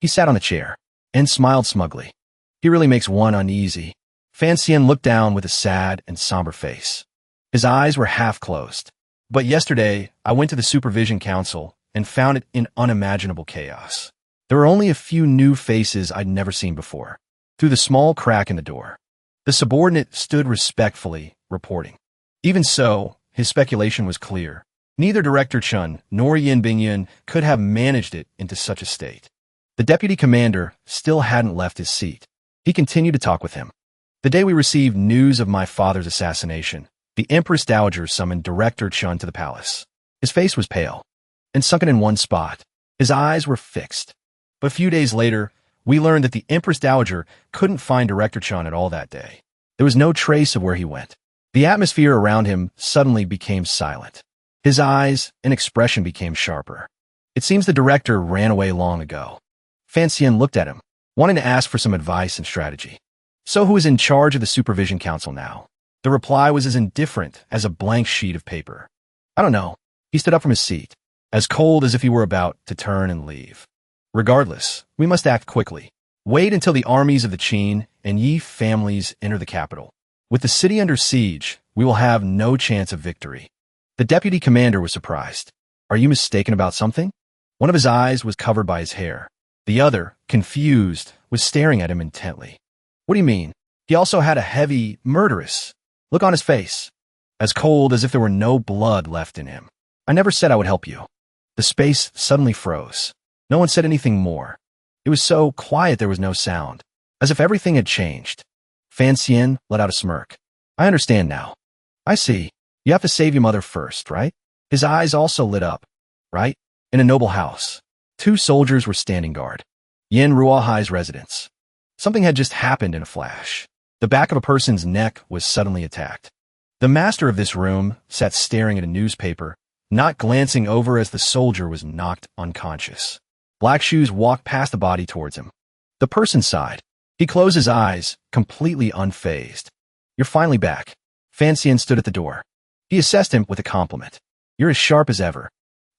He sat on the chair and smiled smugly. He really makes one uneasy. Fan Xian looked down with a sad and somber face. His eyes were half closed. But yesterday, I went to the Supervision Council and found it in unimaginable chaos. There were only a few new faces I'd never seen before. Through the small crack in the door, the subordinate stood respectfully, reporting. Even so, his speculation was clear. Neither Director Chun nor Yin Bingyan could have managed it into such a state. The deputy commander still hadn't left his seat. He continued to talk with him. The day we received news of my father's assassination, the Empress Dowager summoned Director Chun to the palace. His face was pale and sunken in one spot. His eyes were fixed. But a few days later, we learned that the Empress Dowager couldn't find Director Chun at all that day. There was no trace of where he went. The atmosphere around him suddenly became silent. His eyes and expression became sharper. It seems the director ran away long ago. Fan Xian looked at him, wanting to ask for some advice and strategy. So who is in charge of the Supervision Council now? The reply was as indifferent as a blank sheet of paper. I don't know. He stood up from his seat, as cold as if he were about to turn and leave. Regardless, we must act quickly. Wait until the armies of the Qin and Yi families enter the capital. With the city under siege, we will have no chance of victory. The deputy commander was surprised. Are you mistaken about something? One of his eyes was covered by his hair. The other, confused, was staring at him intently. What do you mean? He also had a heavy, murderous look on his face, as cold as if there were no blood left in him. I never said I would help you. The space suddenly froze. No one said anything more. It was so quiet there was no sound, as if everything had changed. Fan Xian let out a smirk. I understand now. I see. You have to save your mother first, right? His eyes also lit up. Right? In a noble house. 2 soldiers were standing guard. Yin Ruohai's residence. Something had just happened in a flash. The back of a person's neck was suddenly attacked. The master of this room sat staring at a newspaper, not glancing over as the soldier was knocked unconscious. Black Shoes walked past the body towards him. The person sighed. He closed his eyes, completely unfazed. You're finally back. Fan Xian stood at the door. He assessed him with a compliment. You're as sharp as ever.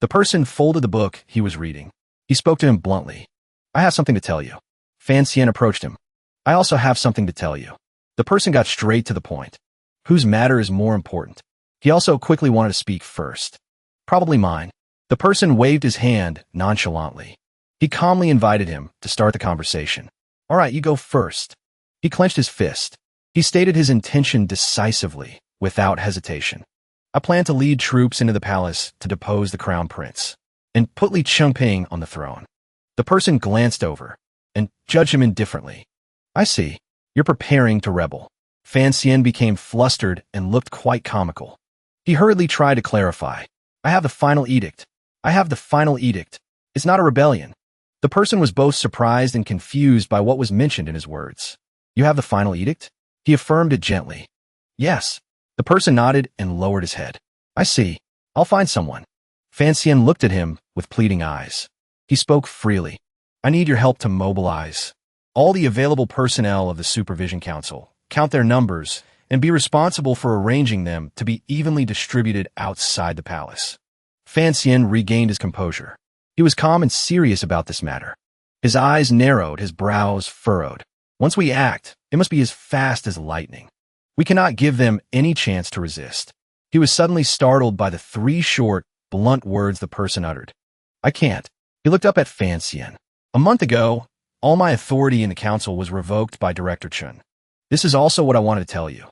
The person folded the book he was reading. He spoke to him bluntly. I have something to tell you. Fan Xian approached him. I also have something to tell you. The person got straight to the point. Whose matter is more important? He also quickly wanted to speak first. Probably mine. The person waved his hand nonchalantly. He calmly invited him to start the conversation. All right, you go first. He clenched his fist. He stated his intention decisively, without hesitation. I plan to lead troops into the palace to depose the crown prince and put Li Chengping on the throne. The person glanced over and judged him indifferently. I see. You're preparing to rebel. Fan Xian became flustered and looked quite comical. He hurriedly tried to clarify. I have the final edict. I have the final edict. It's not a rebellion. The person was both surprised and confused by what was mentioned in his words. You have the final edict? He affirmed it gently. Yes. The person nodded and lowered his head. I see. I'll find someone. Fan Xian looked at him with pleading eyes. He spoke freely. I need your help to mobilize all the available personnel of the Supervision Council, count their numbers, and be responsible for arranging them to be evenly distributed outside the palace. Fan Xian regained his composure. He was calm and serious about this matter. His eyes narrowed, his brows furrowed. Once we act, it must be as fast as lightning. We cannot give them any chance to resist. He was suddenly startled by the 3 short, blunt words the person uttered. I can't. He looked up at Fan Xian. A month ago, all my authority in the council was revoked by Director Chun. This is also what I wanted to tell you.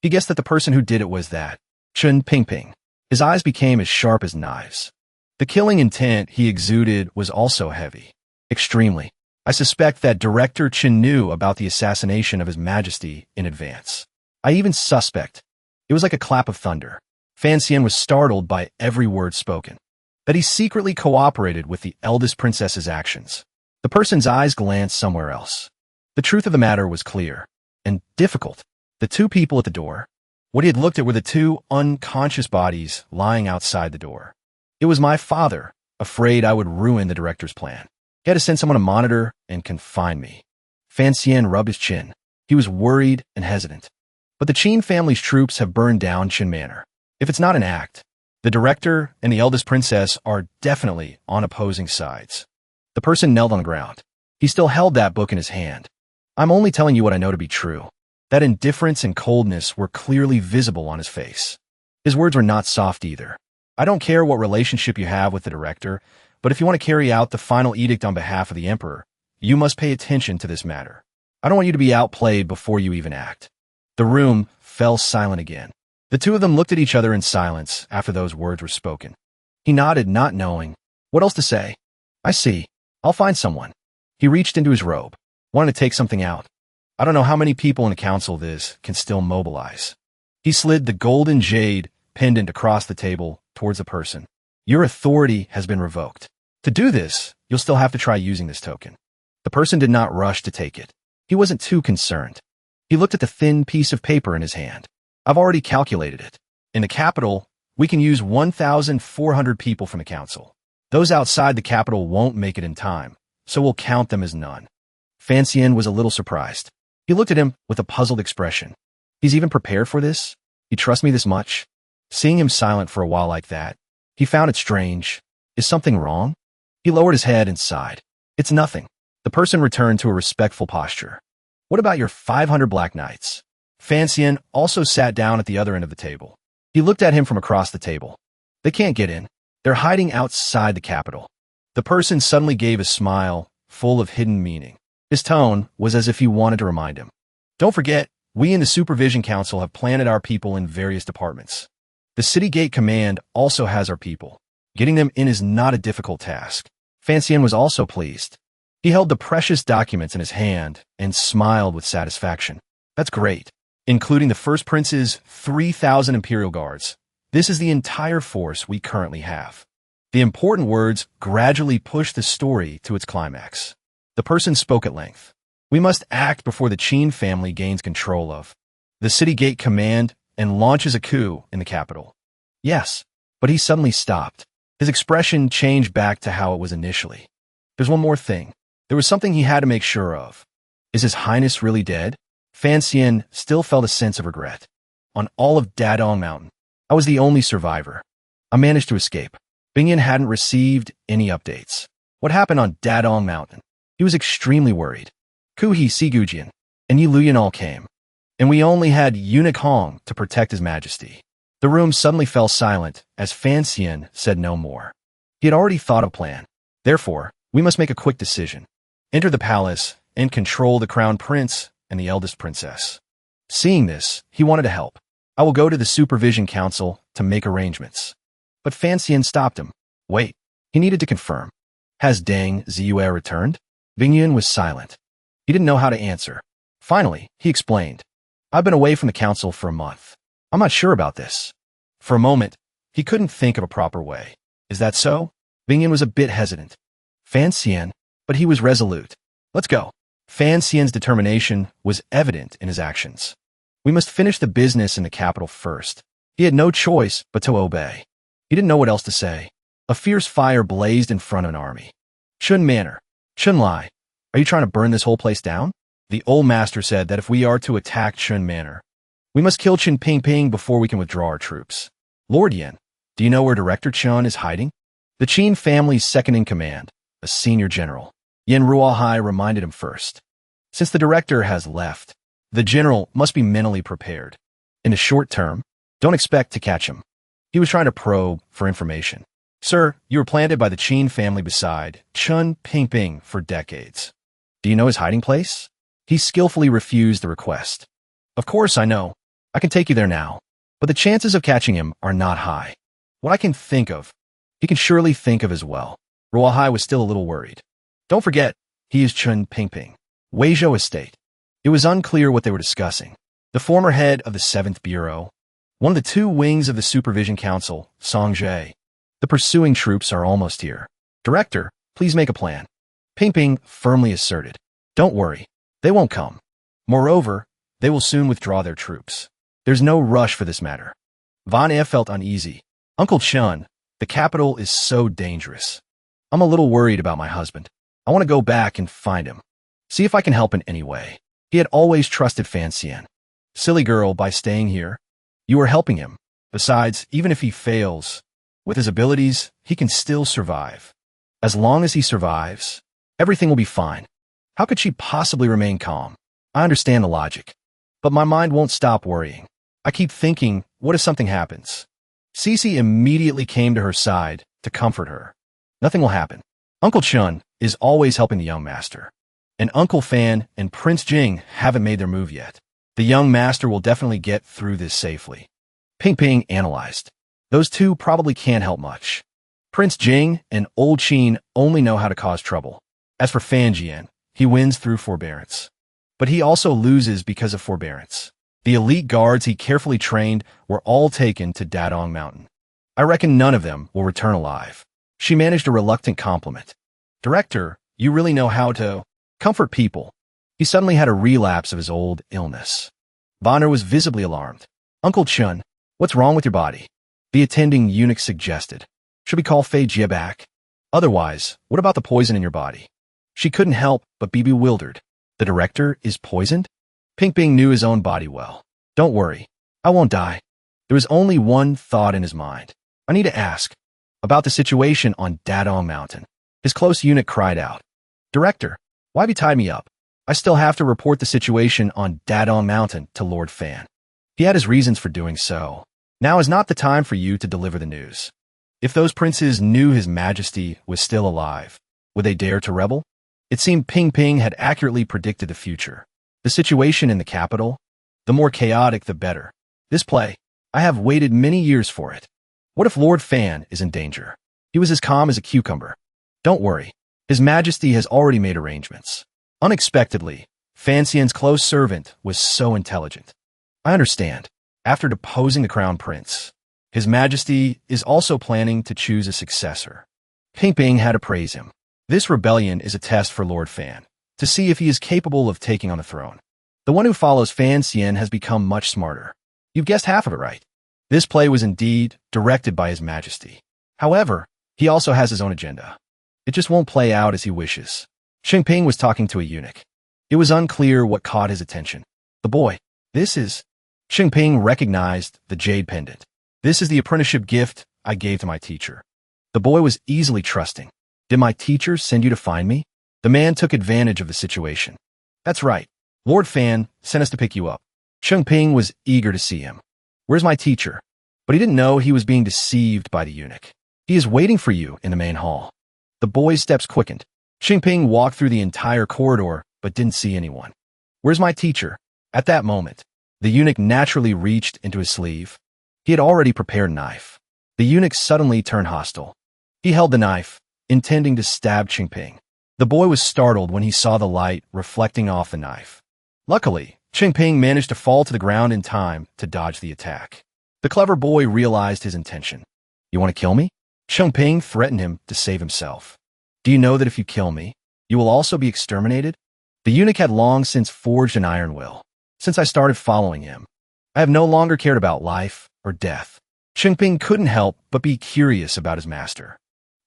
He guessed that the person who did it was that Chun Pingping. His eyes became as sharp as knives. The killing intent he exuded was also heavy. Extremely. I suspect that Director Chun knew about the assassination of His Majesty in advance. I even suspect. It was like a clap of thunder. Fan Xian was startled by every word spoken. That he secretly cooperated with the eldest princess's actions. The person's eyes glanced somewhere else. The truth of the matter was clear and difficult. The 2 people at the door. What he had looked at were the 2 unconscious bodies lying outside the door. It was my father, afraid I would ruin the director's plan. He had to send someone to monitor and confine me. Fan Xian rubbed his chin. He was worried and hesitant. But the Qin family's troops have burned down Qin Manor. If it's not an act, the director and the eldest princess are definitely on opposing sides. The person knelt on the ground. He still held that book in his hand. I'm only telling you what I know to be true. That indifference and coldness were clearly visible on his face. His words were not soft either. I don't care what relationship you have with the director, but if you want to carry out the final edict on behalf of the emperor, you must pay attention to this matter. I don't want you to be outplayed before you even act. The room fell silent again. The 2 of them looked at each other in silence after those words were spoken. He nodded, not knowing what else to say. I see. I'll find someone. He reached into his robe, wanted to take something out. I don't know how many people in the council this can still mobilize. He slid the golden jade pendant across the table towards the person. Your authority has been revoked. To do this, you'll still have to try using this token. The person did not rush to take it. He wasn't too concerned. He looked at the thin piece of paper in his hand. I've already calculated it. In the capital, we can use 1,400 people from the council. Those outside the capital won't make it in time, so we'll count them as none. Fan Xian was a little surprised. He looked at him with a puzzled expression. He's even prepared for this? He trusts me this much? Seeing him silent for a while like that, he found it strange. Is something wrong? He lowered his head and sighed. It's nothing. The person returned to a respectful posture. What about your 500 Black Knights? Fan Xian also sat down at the other end of the table. He looked at him from across the table. They can't get in. They're hiding outside the capital. The person suddenly gave a smile, full of hidden meaning. His tone was as if he wanted to remind him. Don't forget, we in the Supervision Council have planted our people in various departments. The City Gate Command also has our people. Getting them in is not a difficult task. Fan Xian was also pleased. He held the precious documents in his hand and smiled with satisfaction. That's great. Including the First Prince's 3,000 Imperial Guards. This is the entire force we currently have. The important words gradually pushed the story to its climax. The person spoke at length. We must act before the Qin family gains control of the City Gate Command and launches a coup in the capital. Yes, but he suddenly stopped. His expression changed back to how it was initially. There's one more thing. There was something he had to make sure of. Is His Highness really dead? Fan Xian still felt a sense of regret. On all of Dadong Mountain, I was the only survivor. I managed to escape. Bingyan hadn't received any updates. What happened on Dadong Mountain? He was extremely worried. Kuhi Sigujian and Yi Luyan all came, and we only had Eunuch Hong to protect His Majesty. The room suddenly fell silent as Fan Xian said no more. He had already thought of a plan. Therefore, we must make a quick decision. Enter the palace and control the crown prince and the eldest princess. Seeing this, he wanted to help. I will go to the Supervision Council to make arrangements. But Fan Xian stopped him. Wait, he needed to confirm. Has Deng Ziyue returned? Bingyun was silent. He didn't know how to answer. Finally, he explained. I've been away from the council for a month. I'm not sure about this. For a moment, he couldn't think of a proper way. Is that so? Bingyan was a bit hesitant. Fancian, but he was resolute. Let's go. Fancian's determination was evident in his actions. We must finish the business in the capital first. He had no choice but to obey. He didn't know what else to say. A fierce fire blazed in front of an army. Chun Manor. Chun Lai, are you trying to burn this whole place down? The old master said that if we are to attack Chun Manor, we must kill Chun Ping Ping before we can withdraw our troops. Lord Yen, do you know where Director Chun is hiding? The Qin family's second-in-command, a senior general. Yen Ruohai reminded him first. Since the director has left, the general must be mentally prepared. In the short term, don't expect to catch him. He was trying to probe for information. Sir, you were planted by the Qin family beside Chun Ping Ping for decades. Do you know his hiding place? He skillfully refused the request. Of course I know. I can take you there now. But the chances of catching him are not high. What I can think of, he can surely think of as well. Ruohai was still a little worried. Don't forget, he is Chun Ping Ping. Weizhou Estate. It was unclear what they were discussing. The former head of the 7th Bureau, one of the 2 wings of the Supervision Council, Song Jie. The pursuing troops are almost here. Director, please make a plan. Ping Ping firmly asserted. Don't worry, they won't come. Moreover, they will soon withdraw their troops. There's no rush for this matter. Van E felt uneasy. Uncle Chun, the capital is so dangerous. I'm a little worried about my husband. I want to go back and find him. See if I can help in any way. He had always trusted Fancian. Silly girl, by staying here, you are helping him. Besides, even if he fails, with his abilities, he can still survive. As long as he survives, everything will be fine. How could she possibly remain calm? I understand the logic, but my mind won't stop worrying. I keep thinking, what if something happens? Cece immediately came to her side to comfort her. Nothing will happen. Uncle Chun is always helping the young master. And Uncle Fan and Prince Jing haven't made their move yet. The young master will definitely get through this safely. Ping Ping analyzed. Those 2 probably can't help much. Prince Jing and Old Qin only know how to cause trouble. As for Fan Jian, he wins through forbearance. But he also loses because of forbearance. The elite guards he carefully trained were all taken to Dadong Mountain. I reckon none of them will return alive. She managed a reluctant compliment. Director, you really know how to comfort people. He suddenly had a relapse of his old illness. Bonner was visibly alarmed. Uncle Chun, what's wrong with your body? The attending eunuch suggested. Should we call Fay Jia back? Otherwise, what about the poison in your body? She couldn't help but be bewildered. The director is poisoned? Ping Ping knew his own body well. Don't worry, I won't die. There was only one thought in his mind. I need to ask about the situation on Dadong Mountain. His close eunuch cried out. Director, why have you tied me up? I still have to report the situation on Dadong Mountain to Lord Fan. He had his reasons for doing so. Now is not the time for you to deliver the news. If those princes knew His Majesty was still alive, would they dare to rebel? It seemed Ping Ping had accurately predicted the future. The situation in the capital, the more chaotic the better. This play, I have waited many years for it. What if Lord Fan is in danger? He was as calm as a cucumber. Don't worry, His Majesty has already made arrangements. Unexpectedly, Fancian's close servant was so intelligent. I understand. After deposing the crown prince, His Majesty is also planning to choose a successor. Ping Ping had to praise him. This rebellion is a test for Lord Fan, to see if he is capable of taking on the throne. The one who follows Fancian has become much smarter. You've guessed half of it right. This play was indeed directed by His Majesty. However, he also has his own agenda. It just won't play out as he wishes. Ping was talking to a eunuch. It was unclear what caught his attention. The boy, this is... Ping recognized the jade pendant. This is the apprenticeship gift I gave to my teacher. The boy was easily trusting. Did my teacher send you to find me? The man took advantage of the situation. That's right. Lord Fan sent us to pick you up. Ping was eager to see him. Where's my teacher? But he didn't know he was being deceived by the eunuch. He is waiting for you in the main hall. The boy's steps quickened. Ping walked through the entire corridor, but didn't see anyone. Where's my teacher? At that moment, the eunuch naturally reached into his sleeve. He had already prepared a knife. The eunuch suddenly turned hostile. He held the knife, intending to stab Ping. The boy was startled when he saw the light reflecting off the knife. Luckily, Qingping managed to fall to the ground in time to dodge the attack. The clever boy realized his intention. You want to kill me? Qingping threatened him to save himself. Do you know that if you kill me, you will also be exterminated? The eunuch had long since forged an iron will. Since I started following him, I have no longer cared about life or death. Qingping couldn't help but be curious about his master.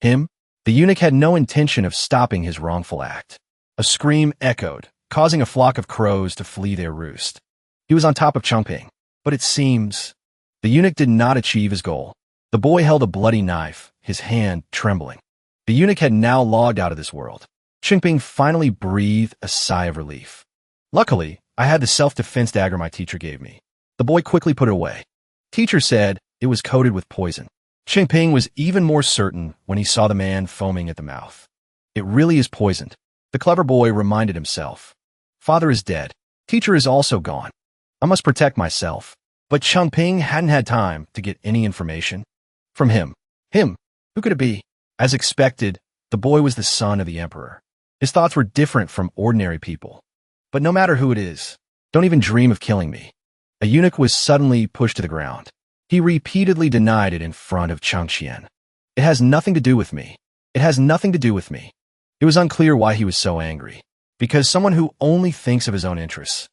Him? The eunuch had no intention of stopping his wrongful act. A scream echoed, causing a flock of crows to flee their roost. He was on top of Qingping, but it seems the eunuch did not achieve his goal. The boy held a bloody knife, his hand trembling. The eunuch had now logged out of this world. Qingping finally breathed a sigh of relief. Luckily, I had the self-defense dagger my teacher gave me. The boy quickly put it away. Teacher said it was coated with poison. Qingping was even more certain when he saw the man foaming at the mouth. It really is poisoned. The clever boy reminded himself. Father is dead. Teacher is also gone. I must protect myself. But Qingping hadn't had time to get any information from him. Him? Who could it be? As expected, the boy was the son of the emperor. His thoughts were different from ordinary people. But no matter who it is, don't even dream of killing me. A eunuch was suddenly pushed to the ground. He repeatedly denied it in front of Changqian. It has nothing to do with me. It has nothing to do with me. It was unclear why he was so angry. Because someone who only thinks of his own interests.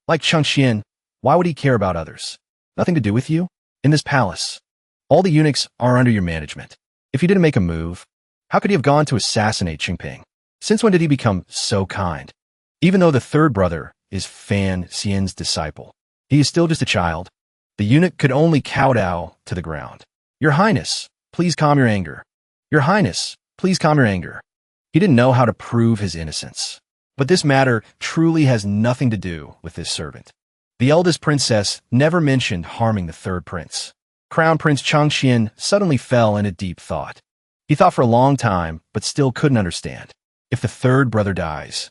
Like Changqian, why would he care about others? Nothing to do with you? In this palace, all the eunuchs are under your management. If you didn't make a move, how could he have gone to assassinate Qingping? Since when did he become so kind? Even though the third brother is Fan Xian's disciple, he is still just a child. The eunuch could only kowtow to the ground. Your Highness, please calm your anger. Your Highness, please calm your anger. He didn't know how to prove his innocence. But this matter truly has nothing to do with this servant. The eldest princess never mentioned harming the third prince. Crown Prince Changqian suddenly fell in a deep thought. He thought for a long time, but still couldn't understand. If the third brother dies,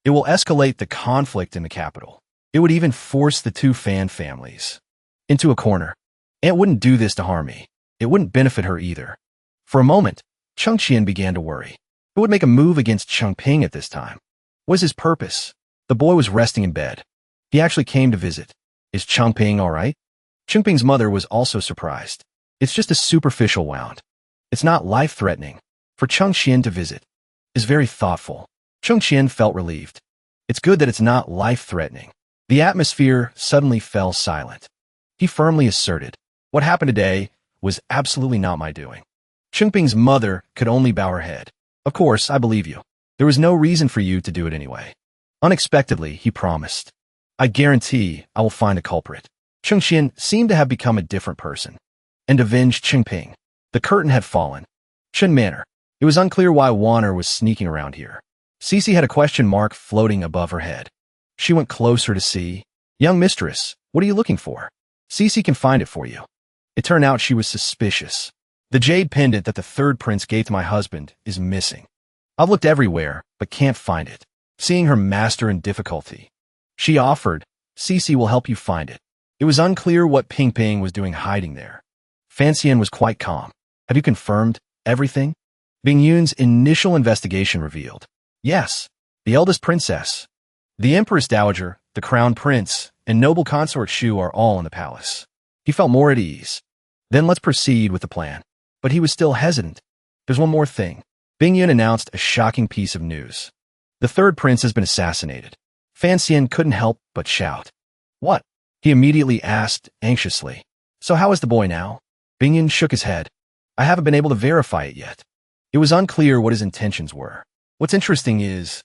it will escalate the conflict in the capital. It would even force the two Fan families into a corner. Aunt wouldn't do this to harm me. It wouldn't benefit her either. For a moment, Changqian began to worry. Who would make a move against Qingping at this time? What was his purpose? The boy was resting in bed. He actually came to visit. Is Qingping all right? Qingping's mother was also surprised. It's just a superficial wound. It's not life-threatening. For Changqian to visit is very thoughtful. Changqian felt relieved. It's good that it's not life-threatening. The atmosphere suddenly fell silent. He firmly asserted, what happened today was absolutely not my doing. Qingping's mother could only bow her head. Of course, I believe you. There was no reason for you to do it anyway. Unexpectedly, he promised. I guarantee I will find a culprit. Changqian seemed to have become a different person and avenged Qingping. The curtain had fallen. Chen Manor. It was unclear why Wanner was sneaking around here. Cece had a question mark floating above her head. She went closer to see. Young mistress, what are you looking for? Cece can find it for you. It turned out she was suspicious. The jade pendant that the third prince gave to my husband is missing. I've looked everywhere, but can't find it. Seeing her master in difficulty, she offered, Cece will help you find it. It was unclear what Ping was doing hiding there. Fancian was quite calm. Have you confirmed everything? Bing Yun's initial investigation revealed. Yes, the eldest princess, the Empress Dowager, the Crown Prince, and noble consort Shu are all in the palace. He felt more at ease. Then let's proceed with the plan. But he was still hesitant. There's one more thing. Bing Yun announced a shocking piece of news. The third prince has been assassinated. Fancian couldn't help but shout. What? He immediately asked, anxiously. So how is the boy now? Bing Yun shook his head. I haven't been able to verify it yet. It was unclear what his intentions were. What's interesting is,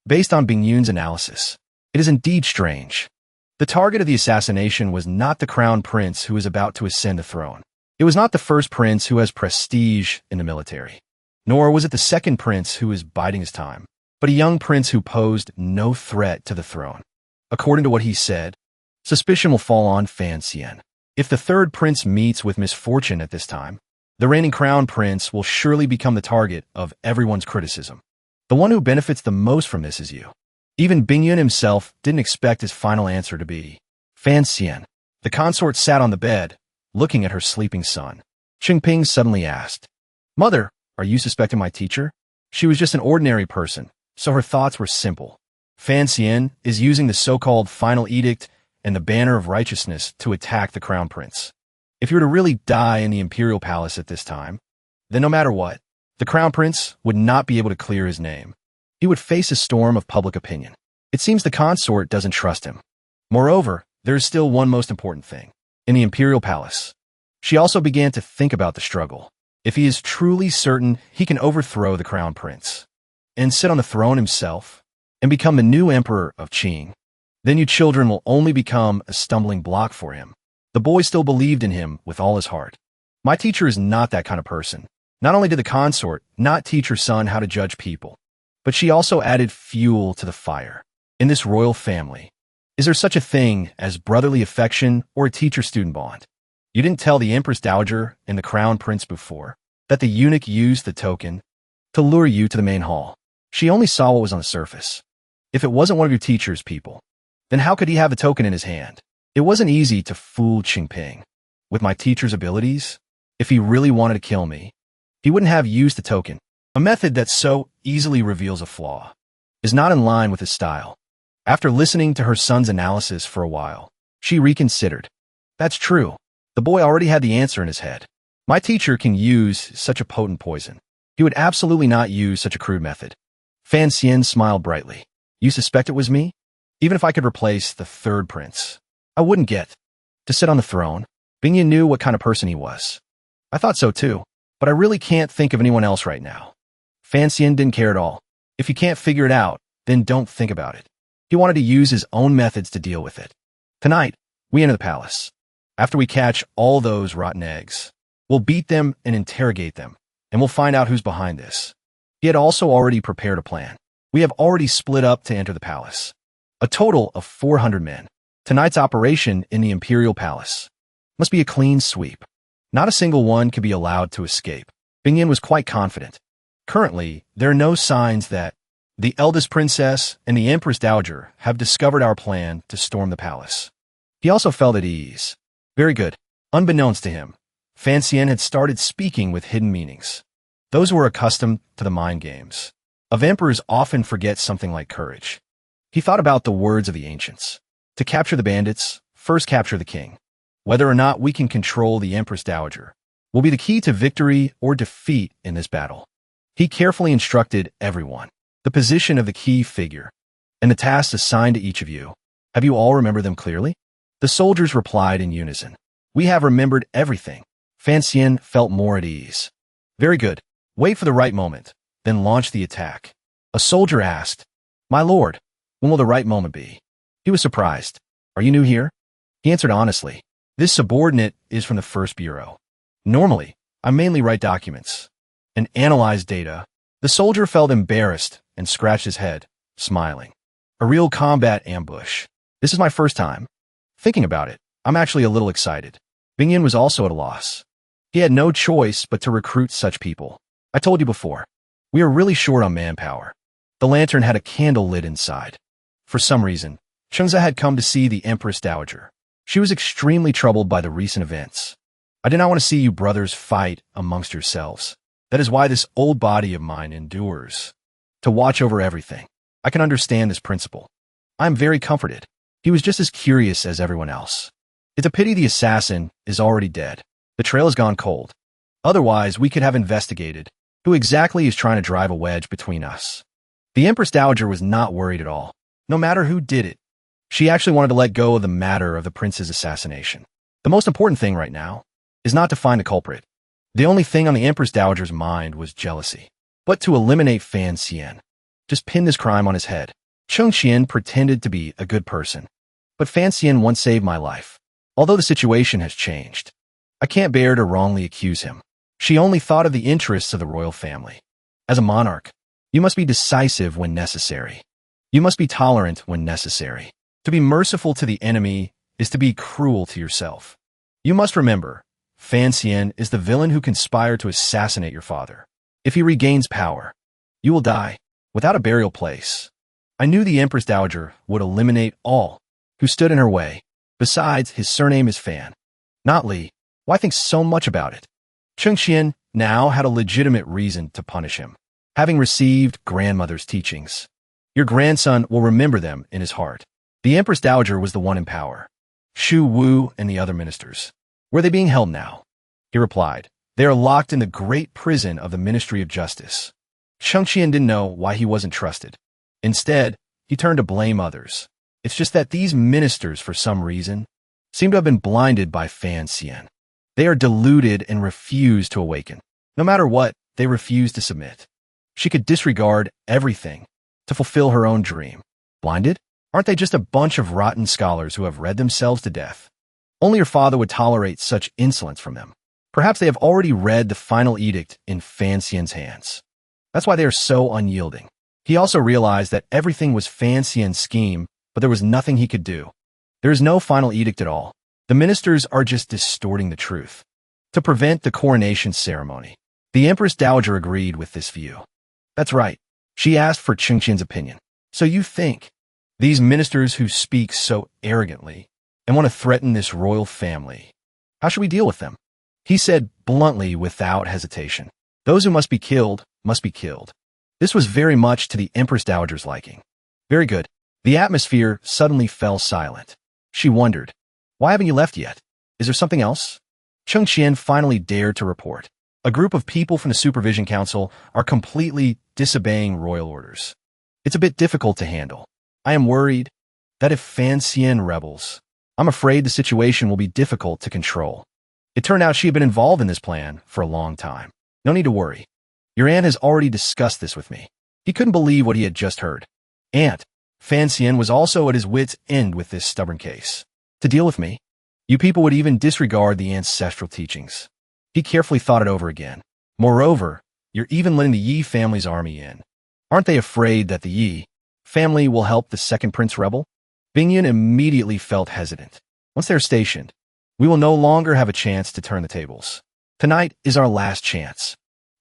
based on Bing Yun's analysis, it is indeed strange. The target of the assassination was not the crown prince who is about to ascend the throne. It was not the first prince who has prestige in the military. Nor was it the second prince who is biding his time, but a young prince who posed no threat to the throne. According to what he said, suspicion will fall on Fancian. If the third prince meets with misfortune at this time, the reigning crown prince will surely become the target of everyone's criticism. The one who benefits the most from this is you. Even Bing Yun himself didn't expect his final answer to be Fancian. The consort sat on the bed, looking at her sleeping son. Qingping suddenly asked, Mother, are you suspecting my teacher? She was just an ordinary person, so her thoughts were simple. Fan Xian is using the so-called final edict and the banner of righteousness to attack the crown prince. If you were to really die in the imperial palace at this time, then no matter what, the crown prince would not be able to clear his name. He would face a storm of public opinion. It seems the consort doesn't trust him. Moreover, there is still one most important thing. In the imperial palace, she also began to think about the struggle. If he is truly certain he can overthrow the crown prince and sit on the throne himself and become the new emperor of Qing, then you children will only become a stumbling block for him. The boy still believed in him with all his heart. My teacher is not that kind of person. Not only did the consort not teach her son how to judge people, but she also added fuel to the fire. In this royal family, is there such a thing as brotherly affection or a teacher-student bond? You didn't tell the Empress Dowager and the Crown Prince before that the eunuch used the token to lure you to the main hall. She only saw what was on the surface. If it wasn't one of your teacher's people, then how could he have the token in his hand? It wasn't easy to fool Qingping. With my teacher's abilities, if he really wanted to kill me, he wouldn't have used the token. A method that so easily reveals a flaw is not in line with his style. After listening to her son's analysis for a while, she reconsidered. That's true. The boy already had the answer in his head. My teacher can use such a potent poison. He would absolutely not use such a crude method. Fan Xian smiled brightly. You suspect it was me? Even if I could replace the third prince, I wouldn't get to sit on the throne. Bingyan knew what kind of person he was. I thought so too, but I really can't think of anyone else right now. Fan Xian didn't care at all. If you can't figure it out, then don't think about it. He wanted to use his own methods to deal with it. Tonight, we enter the palace. After we catch all those rotten eggs, we'll beat them and interrogate them, and we'll find out who's behind this. He had also already prepared a plan. We have already split up to enter the palace. A total of 400 men. Tonight's operation in the Imperial Palace must be a clean sweep. Not a single one can be allowed to escape. Bingyan was quite confident. Currently, there are no signs that the eldest princess and the Empress Dowager have discovered our plan to storm the palace. He also felt at ease. Very good. Unbeknownst to him, Fan Xian had started speaking with hidden meanings. Those who were accustomed to the mind games of emperors often forget something like courage. He thought about the words of the ancients. To capture the bandits, first capture the king. Whether or not we can control the Empress Dowager will be the key to victory or defeat in this battle. He carefully instructed everyone the position of the key figure and the tasks assigned to each of you. Have you all remembered them clearly? The soldiers replied in unison. We have remembered everything. Fan Xian felt more at ease. Very good. Wait for the right moment, then launch the attack. A soldier asked, My lord, when will the right moment be? He was surprised. Are you new here? He answered honestly. This subordinate is from the First Bureau. Normally, I mainly write documents and analyze data. The soldier felt embarrassed and scratched his head, smiling. A real combat ambush. This is my first time. Thinking about it, I'm actually a little excited. Bingyan was also at a loss. He had no choice but to recruit such people. I told you before, we are really short on manpower. The lantern had a candle lit inside. For some reason, Chengza had come to see the Empress Dowager. She was extremely troubled by the recent events. I did not want to see you brothers fight amongst yourselves. That is why this old body of mine endures. To watch over everything. I can understand this principle. I am very comforted. He was just as curious as everyone else. It's a pity the assassin is already dead. The trail has gone cold. Otherwise, we could have investigated who exactly is trying to drive a wedge between us. The Empress Dowager was not worried at all. No matter who did it, she actually wanted to let go of the matter of the prince's assassination. The most important thing right now is not to find the culprit. The only thing on the Empress Dowager's mind was jealousy. But to eliminate Fan Xian. Just pin this crime on his head. Cheng Xian pretended to be a good person. But Fan Xian once saved my life. Although the situation has changed, I can't bear to wrongly accuse him. She only thought of the interests of the royal family. As a monarch, you must be decisive when necessary. You must be tolerant when necessary. To be merciful to the enemy is to be cruel to yourself. You must remember, Fan Xian is the villain who conspired to assassinate your father. If he regains power, you will die without a burial place. I knew the Empress Dowager would eliminate all who stood in her way. Besides, his surname is Fan, not Li. Why think so much about it? Cheng Xian now had a legitimate reason to punish him. Having received grandmother's teachings, Your grandson will remember them in his heart. The Empress Dowager was the one in power. Shu Wu and the other ministers. Where are they being held now? He replied, they are locked in the great prison of the Ministry of Justice. Chengqian didn't know why he wasn't trusted. Instead, he turned to blame others. It's just that these ministers, for some reason, seem to have been blinded by fiancee. They are deluded and refuse to awaken. No matter what, they refuse to submit. She could disregard everything to fulfill her own dream. Blinded? Aren't they just a bunch of rotten scholars who have read themselves to death? Only your father would tolerate such insolence from them. Perhaps they have already read the final edict in Fanxian's hands. That's why they are so unyielding. He also realized that everything was Fanxian's scheme, but there was nothing he could do. There is no final edict at all. The ministers are just distorting the truth to prevent the coronation ceremony. The Empress Dowager agreed with this view. That's right. She asked for Chengqian's opinion. So you think these ministers who speak so arrogantly and want to threaten this royal family, how should we deal with them? He said bluntly without hesitation. Those who must be killed must be killed. This was very much to the Empress Dowager's liking. Very good. The atmosphere suddenly fell silent. She wondered, why haven't you left yet? Is there something else? Chengqian finally dared to report. A group of people from the Supervision Council are completely disobeying royal orders. It's a bit difficult to handle. I am worried that if Fanxian rebels, I'm afraid the situation will be difficult to control. It turned out she had been involved in this plan for a long time. No need to worry. Your aunt has already discussed this with me. He couldn't believe what he had just heard. Aunt, Fanxian was also at his wit's end with this stubborn case. To deal with me, you people would even disregard the ancestral teachings. He carefully thought it over again. Moreover, you're even letting the Yi family's army in. Aren't they afraid that the Yi family will help the second prince rebel? Bingyan immediately felt hesitant. Once they're stationed, we will no longer have a chance to turn the tables. Tonight is our last chance.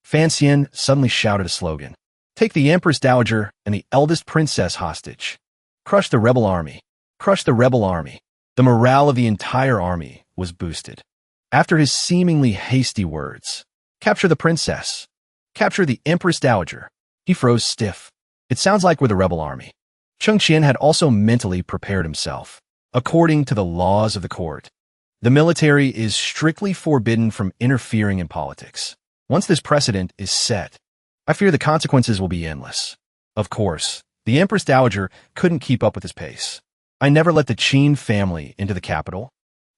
Fanxian suddenly shouted a slogan. Take the Empress Dowager and the eldest princess hostage. Crush the rebel army. Crush the rebel army. The morale of the entire army was boosted. After his seemingly hasty words, capture the princess. Capture the Empress Dowager. He froze stiff. It sounds like we're the rebel army. Chengqian had also mentally prepared himself. According to the laws of the court, the military is strictly forbidden from interfering in politics. Once this precedent is set, I fear the consequences will be endless. Of course, the Empress Dowager couldn't keep up with his pace. I never let the Qin family into the capital.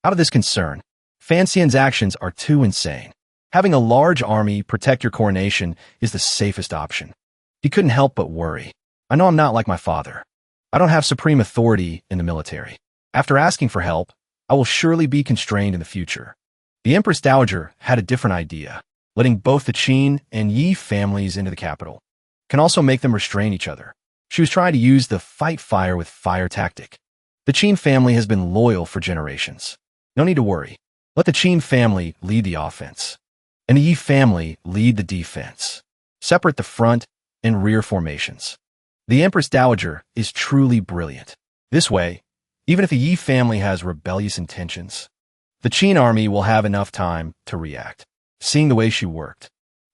Out of this concern, Fanxian's actions are too insane. Having a large army protect your coronation is the safest option. He couldn't help but worry. I know I'm not like my father. I don't have supreme authority in the military. After asking for help, I will surely be constrained in the future. The Empress Dowager had a different idea. Letting both the Qin and Yi families into the capital can also make them restrain each other. She was trying to use the fight fire with fire tactic. The Qin family has been loyal for generations. No need to worry. Let the Qin family lead the offense, and the Yi family lead the defense. Separate the front and rear formations. The Empress Dowager is truly brilliant. This way, even if the Yi family has rebellious intentions, the Qin army will have enough time to react. Seeing the way she worked,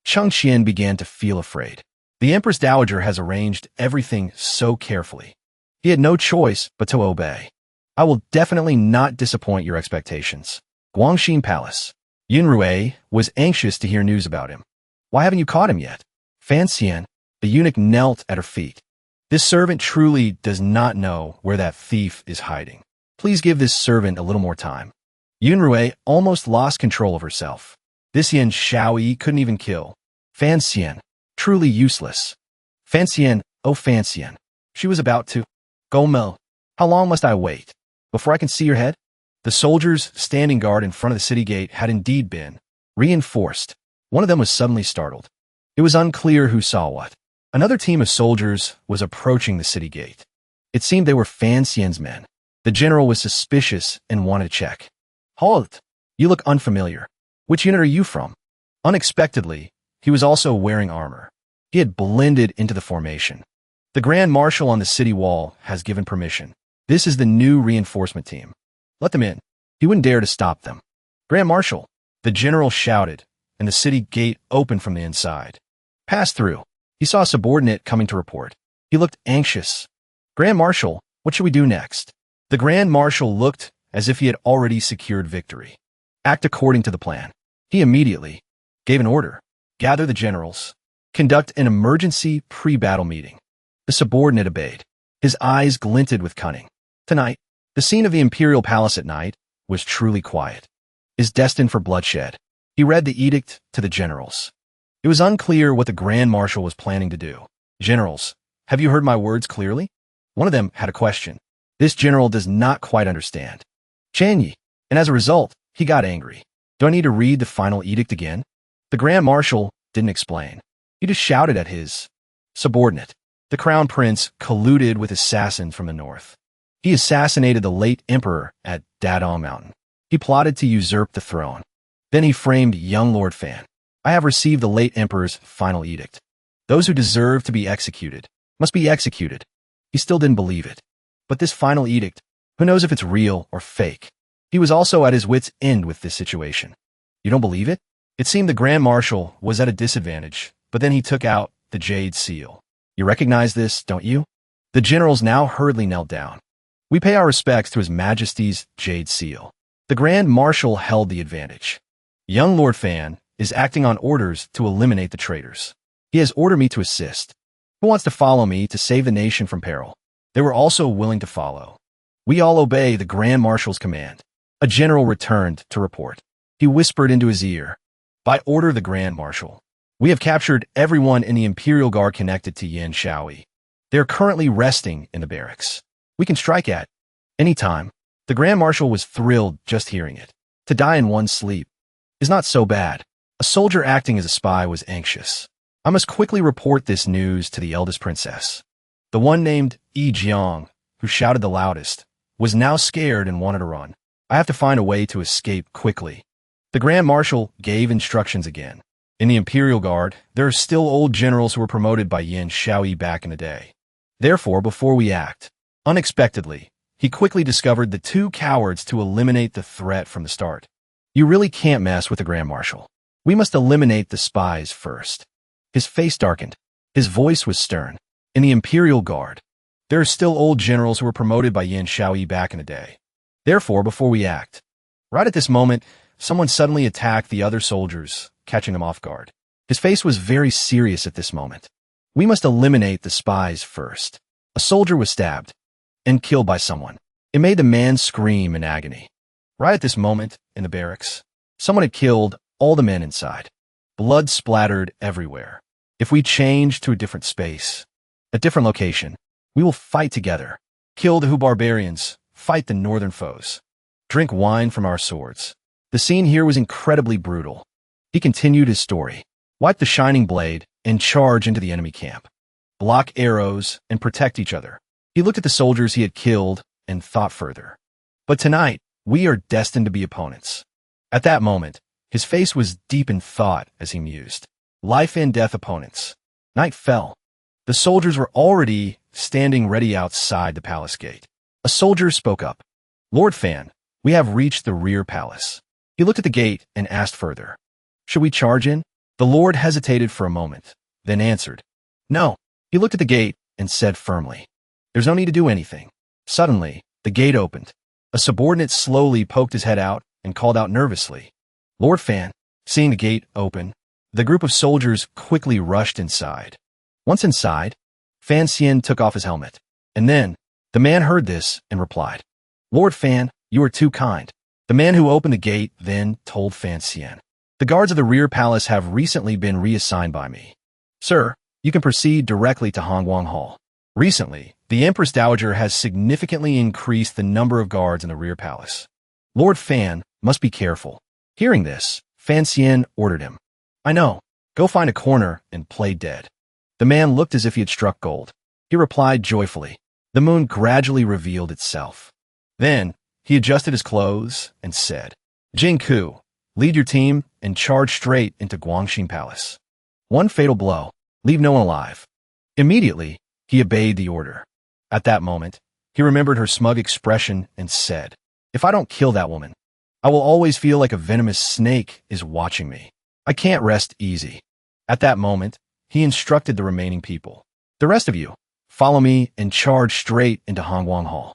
Chengqian began to feel afraid. The Empress Dowager has arranged everything so carefully. He had no choice but to obey. I will definitely not disappoint your expectations. Guangxin Palace. Yunrui was anxious to hear news about him. Why haven't you caught him yet? Fanxian, the eunuch, knelt at her feet. This servant truly does not know where that thief is hiding. Please give this servant a little more time. Yunrui almost lost control of herself. This Yan Shaoyi couldn't even kill. Fanxian, truly useless. Fanxian, oh Fanxian. She was about to. Gomel, how long must I wait before I can see your head? The soldiers standing guard in front of the city gate had indeed been reinforced. One of them was suddenly startled. It was unclear who saw what. Another team of soldiers was approaching the city gate. It seemed they were Fanxian's men. The general was suspicious and wanted to check. Halt! You look unfamiliar. Which unit are you from? Unexpectedly, he was also wearing armor. He had blended into the formation. The Grand Marshal on the city wall has given permission. This is the new reinforcement team. Let them in. He wouldn't dare to stop them. Grand Marshal, the general shouted, and the city gate opened from the inside. Pass through. He saw a subordinate coming to report. He looked anxious. Grand Marshal, what should we do next? The Grand Marshal looked as if he had already secured victory. Act according to the plan. He immediately gave an order. Gather the generals. Conduct an emergency pre-battle meeting. The subordinate obeyed. His eyes glinted with cunning. Tonight, the scene of the imperial palace at night was truly quiet. Is destined for bloodshed. He read the edict to the generals. It was unclear what the Grand Marshal was planning to do. Generals, have you heard my words clearly? One of them had a question. This general does not quite understand. Chanyi, and as a result, he got angry. Do I need to read the final edict again? The Grand Marshal didn't explain. He just shouted at his subordinate. The Crown Prince colluded with assassins from the north. He assassinated the late emperor at Dadong Mountain. He plotted to usurp the throne. Then he framed young Lord Fan. I have received the late emperor's final edict. Those who deserve to be executed must be executed. He still didn't believe it. But this final edict, who knows if it's real or fake? He was also at his wit's end with this situation. You don't believe it? It seemed the Grand Marshal was at a disadvantage, but then he took out the Jade Seal. You recognize this, don't you? The generals now hurriedly knelt down. We pay our respects to His Majesty's Jade Seal. The Grand Marshal held the advantage. Young Lord Fan is acting on orders to eliminate the traitors. He has ordered me to assist. Who wants to follow me to save the nation from peril? They were also willing to follow. We all obey the Grand Marshal's command. A general returned to report. He whispered into his ear. By order of the Grand Marshal, we have captured everyone in the Imperial Guard connected to Yan Shaoyi. They are currently resting in the barracks. We can strike at any time. The Grand Marshal was thrilled just hearing it. To die in one's sleep is not so bad. A soldier acting as a spy was anxious. I must quickly report this news to the eldest princess. The one named Yi Jiang, who shouted the loudest, was now scared and wanted to run. I have to find a way to escape quickly. The Grand Marshal gave instructions again. In the Imperial Guard, there are still old generals who were promoted by Yan Shaoyi back in the day. Therefore, before we act, unexpectedly, he quickly discovered the two cowards to eliminate the threat from the start. You really can't mess with the Grand Marshal. We must eliminate the spies first. His face darkened. His voice was stern. In the Imperial Guard, there are still old generals who were promoted by Yan Shaoyi back in the day. Therefore, before we act, right at this moment, someone suddenly attacked the other soldiers, catching them off guard. His face was very serious at this moment. We must eliminate the spies first. A soldier was stabbed and killed by someone. It made the man scream in agony. Right at this moment, in the barracks, someone had killed all the men inside. Blood splattered everywhere. If we change to a different space, a different location, we will fight together. Kill the Hu barbarians, fight the northern foes. Drink wine from our swords. The scene here was incredibly brutal. He continued his story. Wipe the shining blade and charge into the enemy camp. Block arrows and protect each other. He looked at the soldiers he had killed and thought further. But tonight, we are destined to be opponents. At that moment, his face was deep in thought as he mused. Life and death opponents. Night fell. The soldiers were already standing ready outside the palace gate. A soldier spoke up. Lord Fan, we have reached the rear palace. He looked at the gate and asked further. Should we charge in? The Lord hesitated for a moment, then answered. No. He looked at the gate and said firmly. There's no need to do anything. Suddenly, the gate opened. A subordinate slowly poked his head out and called out nervously. Lord Fan, seeing the gate open, the group of soldiers quickly rushed inside. Once inside, Fan Xian took off his helmet. And then, the man heard this and replied, Lord Fan, you are too kind. The man who opened the gate then told Fan Xian, the guards of the rear palace have recently been reassigned by me. Sir, you can proceed directly to Hongguang Hall. Recently, the Empress Dowager has significantly increased the number of guards in the rear palace. Lord Fan must be careful. Hearing this, Fan Xian ordered him. I know. Go find a corner and play dead. The man looked as if he had struck gold. He replied joyfully. The moon gradually revealed itself. Then, he adjusted his clothes and said, Jingku, lead your team and charge straight into Guangxin Palace. One fatal blow. Leave no one alive. Immediately, he obeyed the order. At that moment, he remembered her smug expression and said, If I don't kill that woman, I will always feel like a venomous snake is watching me. I can't rest easy. At that moment, he instructed the remaining people. The rest of you, Follow me and charge straight into Hongguang Hall.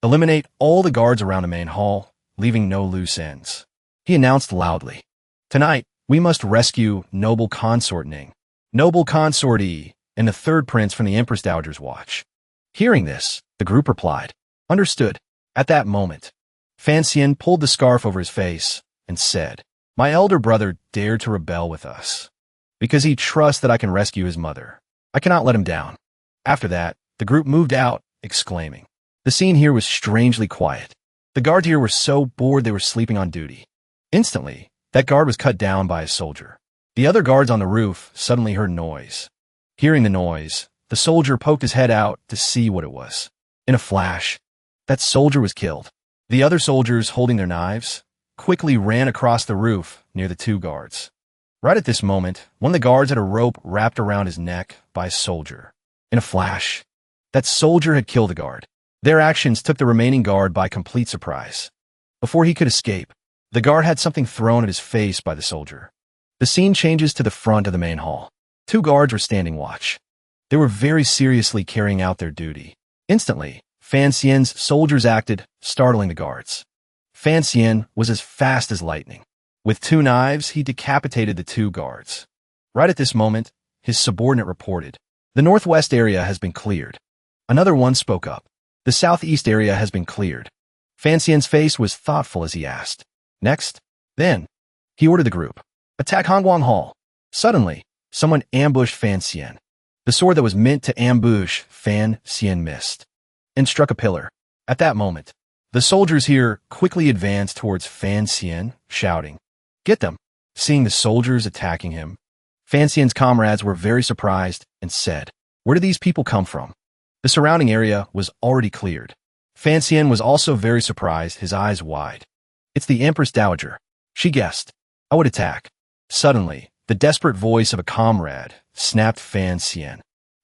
Eliminate all the guards around the main hall, leaving no loose ends. He announced loudly. Tonight, we must rescue Noble Consort Ning, Noble Consort Yi, and the third prince from the Empress Dowager's watch. Hearing this, the group replied, Understood. At that moment, Fan Xian pulled the scarf over his face and said, My elder brother dared to rebel with us. Because he trusts that I can rescue his mother. I cannot let him down. After that, the group moved out, exclaiming. The scene here was strangely quiet. The guards here were so bored they were sleeping on duty. Instantly, that guard was cut down by a soldier. The other guards on the roof suddenly heard noise. Hearing the noise, the soldier poked his head out to see what it was. In a flash, that soldier was killed. The other soldiers, holding their knives, quickly ran across the roof near the two guards. Right at this moment, one of the guards had a rope wrapped around his neck by a soldier. In a flash, that soldier had killed the guard. Their actions took the remaining guard by complete surprise. Before he could escape, the guard had something thrown at his face by the soldier. The scene changes to the front of the main hall. Two guards were standing watch. They were very seriously carrying out their duty. Instantly, Fan Xian's soldiers acted, startling the guards. Fan Xian was as fast as lightning. With two knives, he decapitated the two guards. Right at this moment, his subordinate reported, The northwest area has been cleared. Another one spoke up. The southeast area has been cleared. Fan Xian's face was thoughtful as he asked. Next? Then, he ordered the group. Attack Hongguang Hall. Suddenly, someone ambushed Fan Xian. The sword that was meant to ambush Fan Xian missed and struck a pillar. At that moment, the soldiers here quickly advanced towards Fan Xian, shouting, Get them! Seeing the soldiers attacking him, Fan Xian's comrades were very surprised and said, Where do these people come from? The surrounding area was already cleared. Fan Xian was also very surprised, his eyes wide. It's the Empress Dowager. She guessed. I would attack. Suddenly, the desperate voice of a comrade snapped Fan Xian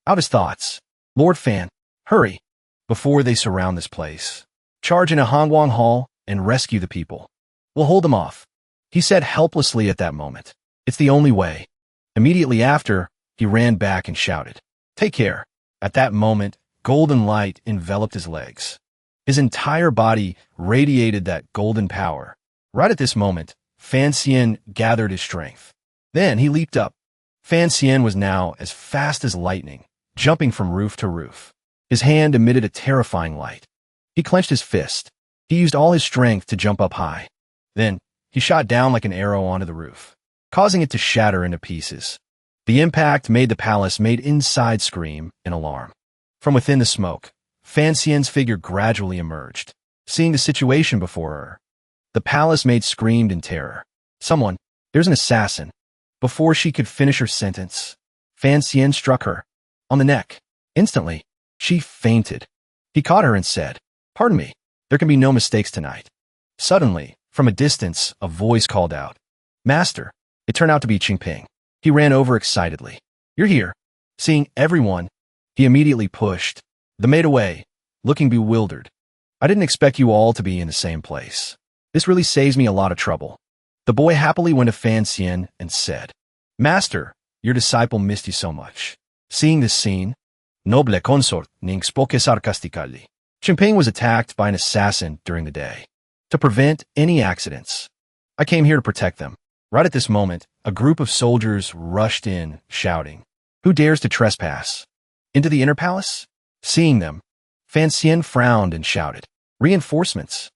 out of his thoughts. Lord Fan, hurry, before they surround this place. Charge into Hongguang Hall and rescue the people. We'll hold them off, he said helplessly at that moment. It's the only way. Immediately after, he ran back and shouted, Take care. At that moment, golden light enveloped his legs. His entire body radiated that golden power. Right at this moment, Fan Xian gathered his strength. Then he leaped up. Fan Xian was now as fast as lightning, jumping from roof to roof. His hand emitted a terrifying light. He clenched his fist. He used all his strength to jump up high. Then, he shot down like an arrow onto the roof, causing it to shatter into pieces. The impact made the palace made inside scream in alarm. From within the smoke, Fan Xian's figure gradually emerged. Seeing the situation before her, the palace maid screamed in terror. Someone, there's an assassin. Before she could finish her sentence, Fan Xian struck her on the neck. Instantly, she fainted. He caught her and said, Pardon me, there can be no mistakes tonight. Suddenly, from a distance, a voice called out, Master. It turned out to be Qingping. He ran over excitedly. You're here. Seeing everyone, he immediately pushed the maid away, looking bewildered. I didn't expect you all to be in the same place. This really saves me a lot of trouble. The boy happily went to Fan Xian and said, Master, your disciple missed you so much. Seeing this scene, Noble consort ning spoke sarcastically. Qingping was attacked by an assassin during the day. To prevent any accidents, I came here to protect them. Right at this moment, a group of soldiers rushed in, shouting, Who dares to trespass? Into the inner palace? Seeing them, Fan Xian frowned and shouted, Reinforcements!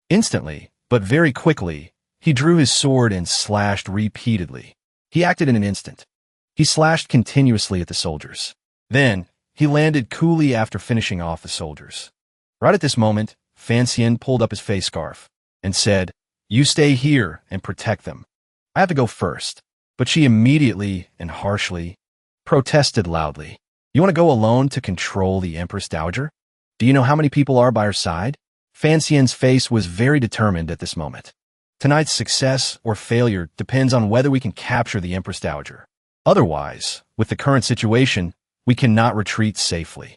Instantly, but very quickly, he drew his sword and slashed repeatedly. He acted in an instant. He slashed continuously at the soldiers. Then, he landed coolly after finishing off the soldiers. Right at this moment, Fan Xian pulled up his face scarf and said, You stay here and protect them. I have to go first. But she immediately and harshly protested loudly. You want to go alone to control the Empress Dowager? Do you know how many people are by her side? Fan Xian's face was very determined at this moment. Tonight's success or failure depends on whether we can capture the Empress Dowager. Otherwise, with the current situation, we cannot retreat safely.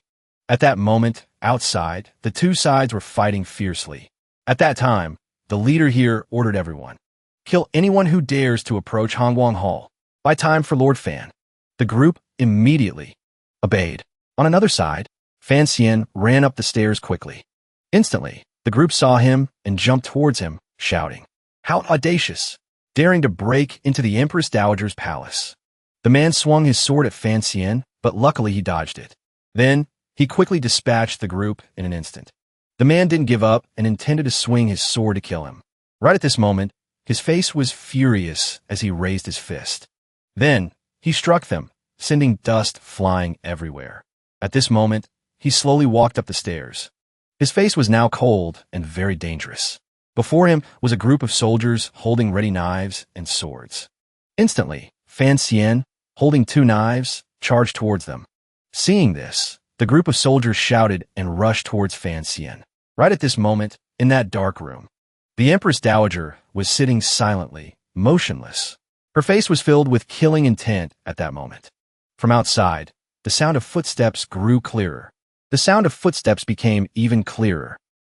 At that moment, outside, the two sides were fighting fiercely. At that time, the leader here ordered everyone, Kill anyone who dares to approach Hongguang Hall. By time for Lord Fan. The group immediately obeyed. On another side, Fan Xian ran up the stairs quickly. Instantly, the group saw him and jumped towards him, shouting, "How audacious! Daring to break into the Empress Dowager's palace." The man swung his sword at Fan Xian, but luckily he dodged it. Then, he quickly dispatched the group in an instant. The man didn't give up and intended to swing his sword to kill him. Right at this moment, his face was furious as he raised his fist. Then, he struck them, sending dust flying everywhere. At this moment, he slowly walked up the stairs. His face was now cold and very dangerous. Before him was a group of soldiers holding ready knives and swords. Instantly, Fan Xian, holding 2 knives, charged towards them. Seeing this, the group of soldiers shouted and rushed towards Fan Xian. Right at this moment, in that dark room, the Empress Dowager was sitting silently, motionless. Her face was filled with killing intent at that moment. From outside, the sound of footsteps grew clearer. The sound of footsteps became even clearer.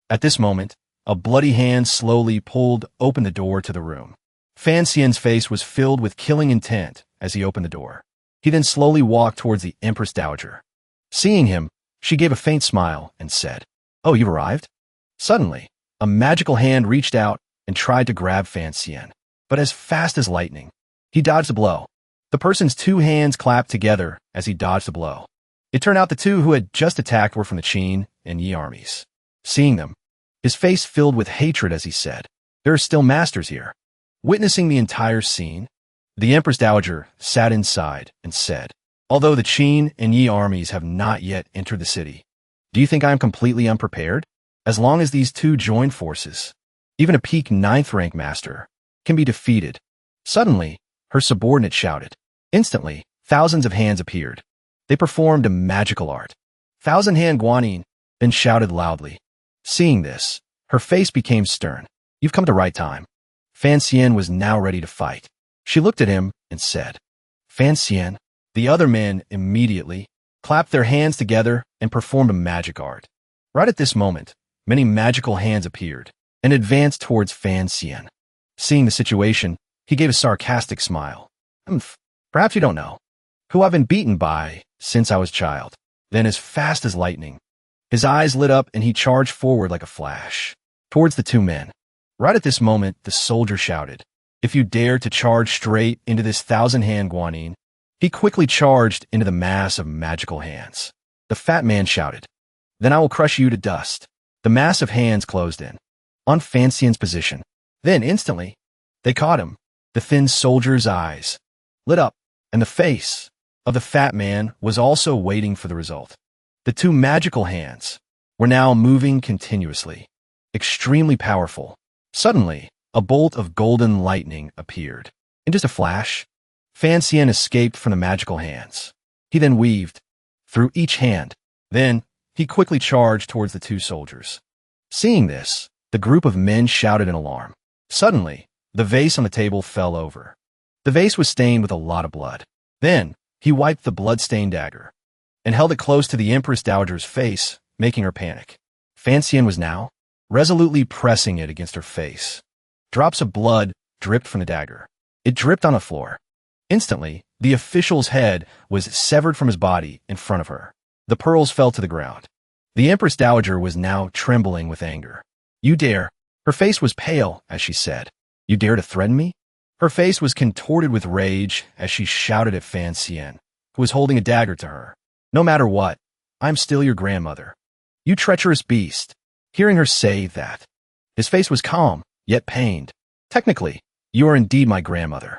At this moment, a bloody hand slowly pulled open the door to the room. Fan Xian's face was filled with killing intent as he opened the door. He then slowly walked towards the Empress Dowager. Seeing him, she gave a faint smile and said, "Oh, you've arrived?" Suddenly, a magical hand reached out and tried to grab Fan Xian, but as fast as lightning, he dodged the blow. The person's 2 hands clapped together as he dodged the blow. It turned out the 2 who had just attacked were from the Qin and Yi armies. Seeing them, his face filled with hatred as he said, "There are still masters here." Witnessing the entire scene, the Empress Dowager sat inside and said, "Although the Qin and Yi armies have not yet entered the city, do you think I am completely unprepared? As long as these 2 join forces, even a peak 9th rank master can be defeated." Suddenly, her subordinate shouted. Instantly, thousands of hands appeared. They performed a magical art. Thousand-Hand Guanyin then shouted loudly. Seeing this, her face became stern. "You've come at the right time." Fan Xian was now ready to fight. She looked at him and said, "Fan Xian." The other men immediately clapped their hands together and performed a magic art. Right at this moment, many magical hands appeared and advanced towards Fan Xian. Seeing the situation, he gave a sarcastic smile. Perhaps you don't know who I've been beaten by since I was a child." Then, as fast as lightning, his eyes lit up and he charged forward like a flash towards the 2 men. Right at this moment, the soldier shouted, "If you dare to charge straight into this Thousand-Hand Guanyin." He quickly charged into the mass of magical hands. The fat man shouted, "Then I will crush you to dust." The mass of hands closed in on Fan Xian's position. Then, instantly, they caught him. The thin soldier's eyes lit up, and the face of the fat man was also waiting for the result. The 2 magical hands were now moving continuously, extremely powerful. Suddenly, a bolt of golden lightning appeared. In just a flash, Fan Xian escaped from the magical hands. He then weaved through each hand. Then, he quickly charged towards the 2 soldiers. Seeing this, the group of men shouted in alarm. Suddenly, the vase on the table fell over. The vase was stained with a lot of blood. Then, he wiped the blood-stained dagger and held it close to the Empress Dowager's face, making her panic. Fan Xian was now resolutely pressing it against her face. Drops of blood dripped from the dagger. It dripped on the floor. Instantly, the official's head was severed from his body in front of her. The pearls fell to the ground. The Empress Dowager was now trembling with anger. "You dare?" Her face was pale as she said, "You dare to threaten me?" Her face was contorted with rage as she shouted at Fan Xian, who was holding a dagger to her. "No matter what, I'm still your grandmother. You treacherous beast." Hearing her say that, his face was calm, yet pained. "Technically, you are indeed my grandmother."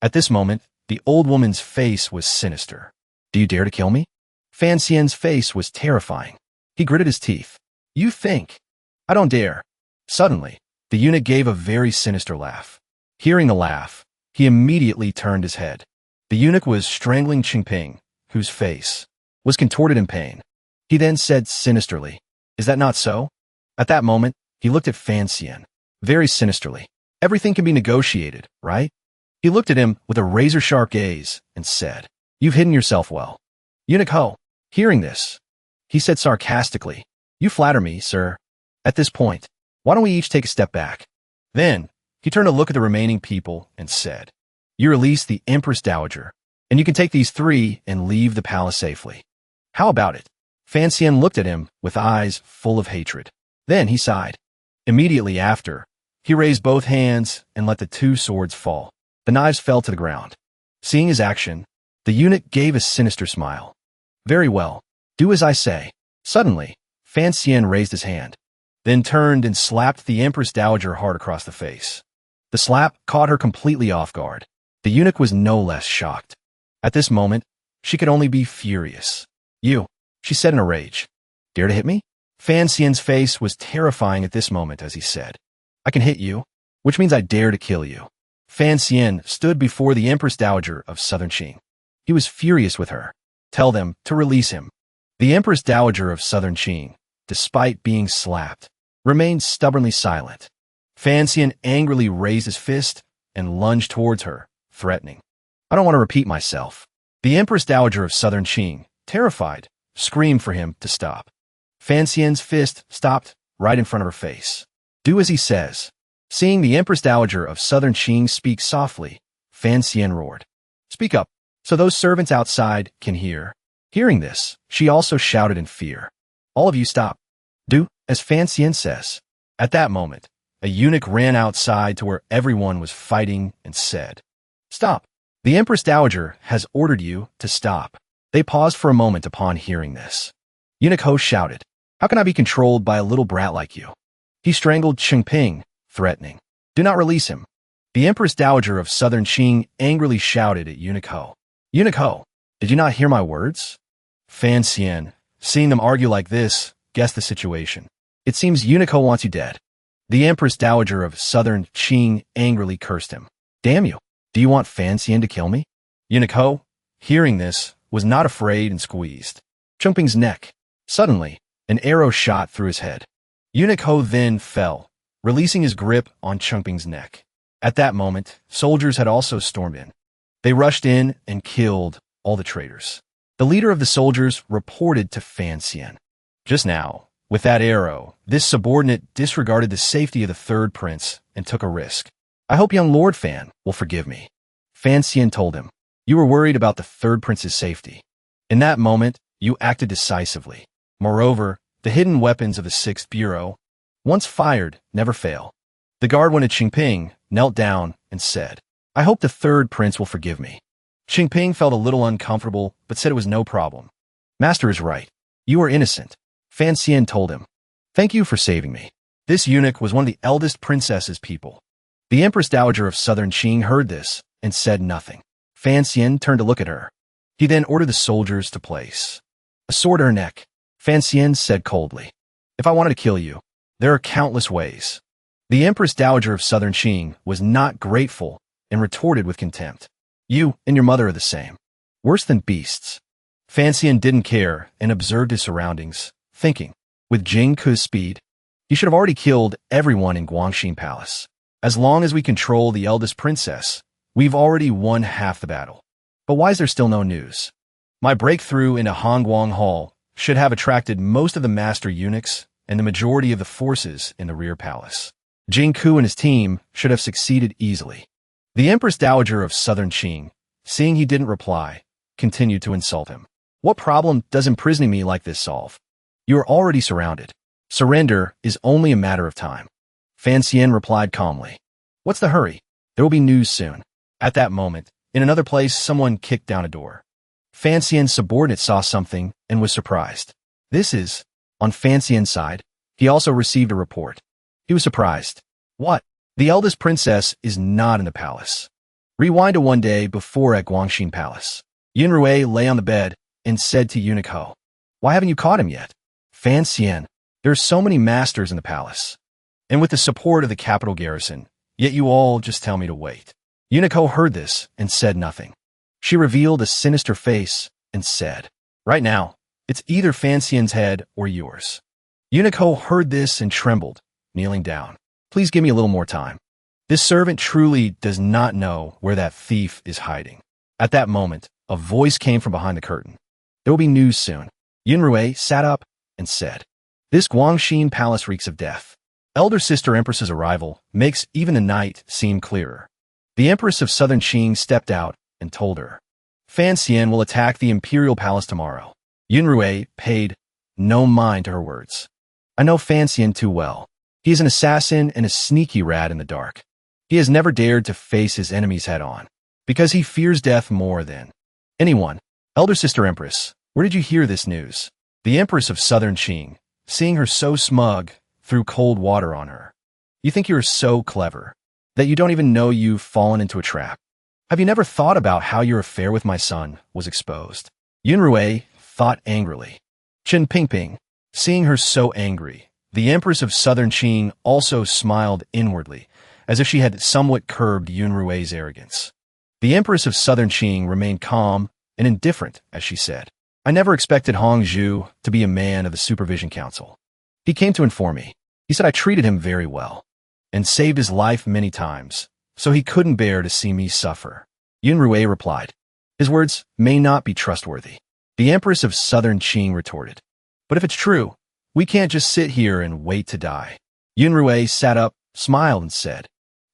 At this moment, the old woman's face was sinister. "Do you dare to kill me?" Fan Xian's face was terrifying. He gritted his teeth. "You think I don't dare?" Suddenly, the eunuch gave a very sinister laugh. Hearing the laugh, he immediately turned his head. The eunuch was strangling Qingping, whose face was contorted in pain. He then said sinisterly, "Is that not so?" At that moment, he looked at Fan Xian very sinisterly. "Everything can be negotiated, right?" He looked at him with a razor-sharp gaze and said, "You've hidden yourself well." Eunuch Ho, hearing this, he said sarcastically, "You flatter me, sir. At this point, why don't we each take a step back?" Then, he turned to look at the remaining people and said, "You release the Empress Dowager, and you can take these 3 and leave the palace safely. How about it?" Fiancee looked at him with eyes full of hatred. Then he sighed. Immediately after, he raised both hands and let the two swords fall. The knives fell to the ground. Seeing his action, the eunuch gave a sinister smile. Very well. Do as I say. Suddenly, Fiancee raised his hand, then turned and slapped the Empress Dowager hard across the face. The slap caught her completely off guard. The eunuch was no less shocked. At this moment, she could only be furious. You, she said in a rage. Dare to hit me? Fiance's face was terrifying at this moment as he said, I can hit you, which means I dare to kill you. Fiancee stood before the Empress Dowager of Southern Qing. He was furious with her. Tell them to release him. The Empress Dowager of Southern Qing, despite being slapped, remained stubbornly silent. Fiancee angrily raised his fist and lunged towards her, threatening. I don't want to repeat myself. The Empress Dowager of Southern Qing, terrified, screamed for him to stop. Fiance's fist stopped right in front of her face. Do as he says. Seeing the Empress Dowager of Southern Qing speak softly, Fiancee roared. Speak up, so those servants outside can hear. Hearing this, she also shouted in fear. All of you stop. Do as Fiancee says. At that moment, a eunuch ran outside to where everyone was fighting and said, Stop. The Empress Dowager has ordered you to stop. They paused for a moment upon hearing this. Eunuch Ho shouted, How can I be controlled by a little brat like you? He strangled Qingping, threatening, Do not release him. The Empress Dowager of Southern Qing angrily shouted at Eunuch Ho. Eunuch Ho, did you not hear my words? Fiancee, seeing them argue like this, guessed the situation. It seems Eunuch Ho wants you dead. The Empress Dowager of Southern Qing angrily cursed him. Damn you. Do you want Fiancee to kill me? Eunuch Ho, hearing this, was not afraid and squeezed Qingping's neck. Suddenly, an arrow shot through his head. Eunuch Ho then fell, releasing his grip on Qingping's neck. At that moment, soldiers had also stormed in. They rushed in and killed all the traitors. The leader of the soldiers reported to Fiancee. Just now, with that arrow, this subordinate disregarded the safety of the third prince and took a risk. I hope young Lord Fan will forgive me. Fiancee told him, You were worried about the third prince's safety. In that moment, you acted decisively. Moreover, the hidden weapons of the 6th Bureau, once fired, never fail. The guard went to Qingping, knelt down, and said, I hope the third prince will forgive me. Qingping felt a little uncomfortable, but said it was no problem. Master is right. You are innocent. Fiancee told him, Thank you for saving me. This eunuch was one of the eldest princess's people. The Empress Dowager of Southern Qing heard this and said nothing. Fiancee turned to look at her. He then ordered the soldiers to place a sword at her neck. Fiancee said coldly, If I wanted to kill you, there are countless ways. The Empress Dowager of Southern Qing was not grateful and retorted with contempt. You and your mother are the same. Worse than beasts. Fiancee didn't care and observed his surroundings, thinking, with Jing Ke's speed, he should have already killed everyone in Guangxin Palace. As long as we control the eldest princess, we've already won half the battle. But why is there still no news? My breakthrough into Hongguang Hall should have attracted most of the master eunuchs and the majority of the forces in the rear palace. Jing Ke and his team should have succeeded easily. The Empress Dowager of Southern Qing, seeing he didn't reply, continued to insult him. What problem does imprisoning me like this solve? You are already surrounded. Surrender is only a matter of time. Fiancee replied calmly. What's the hurry? There will be news soon. At that moment, in another place, someone kicked down a door. Fiance's subordinate saw something and was surprised. This is, on Fiance's side, he also received a report. He was surprised. What? The eldest princess is not in the palace. Rewind to one day before at Guangxin Palace. Yunrui lay on the bed and said to Eunuch Ho, Why haven't you caught him yet? Fiancee, there are so many masters in the palace. And with the support of the capital garrison, yet you all just tell me to wait. Eunuch Ho heard this and said nothing. She revealed a sinister face and said, Right now, it's either Fiance's head or yours. Eunuch Ho heard this and trembled, kneeling down. Please give me a little more time. This servant truly does not know where that thief is hiding. At that moment, a voice came from behind the curtain. There will be news soon. Yunrui sat up and said, This Guangxin Palace reeks of death. Elder Sister Empress's arrival makes even the night seem clearer. The Empress of Southern Qing stepped out and told her, Fiancee will attack the Imperial Palace tomorrow. Yunrui paid no mind to her words. I know Fancian too well. He is an assassin and a sneaky rat in the dark. He has never dared to face his enemies head-on, because he fears death more than anyone. Elder Sister Empress, where did you hear this news? The Empress of Southern Qing, seeing her so smug, threw cold water on her. You think you're so clever that you don't even know you've fallen into a trap. Have you never thought about how your affair with my son was exposed? Yunrui thought angrily. Chen Pingping, seeing her so angry, the Empress of Southern Qing also smiled inwardly, as if she had somewhat curbed Yunrui's arrogance. The Empress of Southern Qing remained calm and indifferent as she said, I never expected Hong Zhu to be a man of the Supervision Council. He came to inform me. He said I treated him very well and saved his life many times, so he couldn't bear to see me suffer. Yunrui replied, his words may not be trustworthy. The Empress of Southern Qing retorted, but if it's true, we can't just sit here and wait to die. Yunrui sat up, smiled, and said,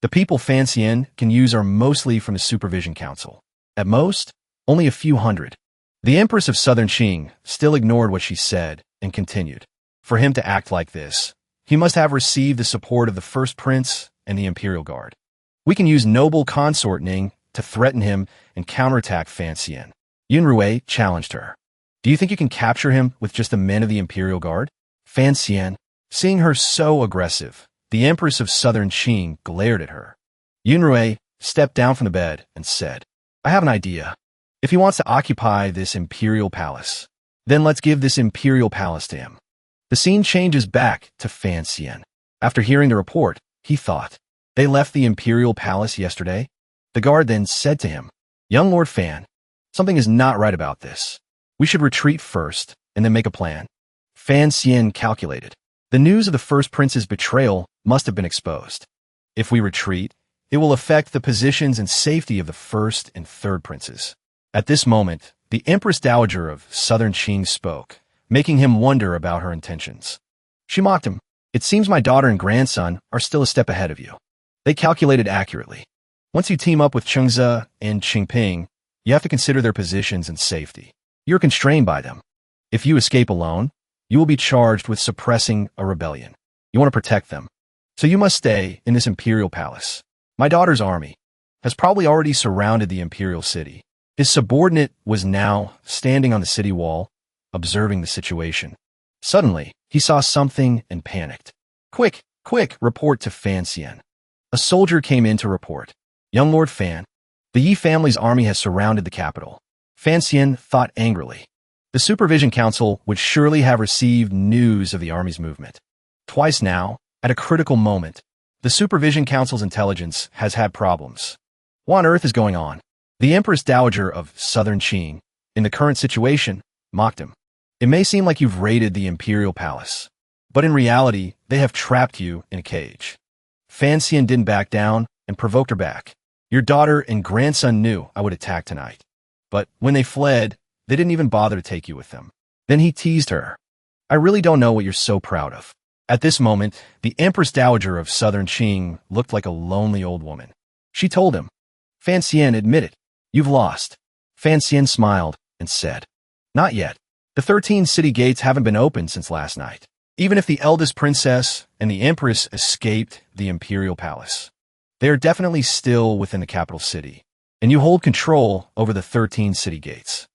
the people Fancian can use are mostly from the Supervision Council. At most, only a few hundred. The Empress of Southern Qing still ignored what she said and continued. For him to act like this, he must have received the support of the First Prince and the Imperial Guard. We can use noble consort Ning to threaten him and counterattack Fancian. Yunrui challenged her. Do you think you can capture him with just the men of the Imperial Guard? Fancian, seeing her so aggressive, the Empress of Southern Qing glared at her. Yunrui stepped down from the bed and said, I have an idea. If he wants to occupy this Imperial Palace, then let's give this Imperial Palace to him. The scene changes back to Fancian. After hearing the report, he thought, they left the Imperial Palace yesterday? The guard then said to him, young Lord Fan, something is not right about this. We should retreat first and then make a plan. Fancian calculated. The news of the First Prince's betrayal must have been exposed. If we retreat, it will affect the positions and safety of the First and Third Princes. At this moment, the Empress Dowager of Southern Qing spoke, making him wonder about her intentions. She mocked him. It seems my daughter and grandson are still a step ahead of you. They calculated accurately. Once you team up with Chengze and Qingping, you have to consider their positions and safety. You're constrained by them. If you escape alone, you will be charged with suppressing a rebellion. You want to protect them. So you must stay in this Imperial Palace. My daughter's army has probably already surrounded the Imperial City. His subordinate was now standing on the city wall, observing the situation. Suddenly, he saw something and panicked. Quick, quick, report to Fancian. A soldier came in to report. Young Lord Fan, the Yi family's army has surrounded the capital. Fancian thought angrily. The Supervision Council would surely have received news of the army's movement. Twice now, at a critical moment, the Supervision Council's intelligence has had problems. What on earth is going on? The Empress Dowager of Southern Qing, in the current situation, mocked him. It may seem like you've raided the Imperial Palace, but in reality, they have trapped you in a cage. Fancian didn't back down and provoked her back. Your daughter and grandson knew I would attack tonight. But when they fled, they didn't even bother to take you with them. Then he teased her. I really don't know what you're so proud of. At this moment, the Empress Dowager of Southern Qing looked like a lonely old woman. She told him, Fancian, admit it. You've lost. Fancian smiled and said, not yet. The 13 city gates haven't been opened since last night. Even if the eldest princess and the empress escaped the Imperial Palace, they are definitely still within the capital city, and you hold control over the 13 city gates.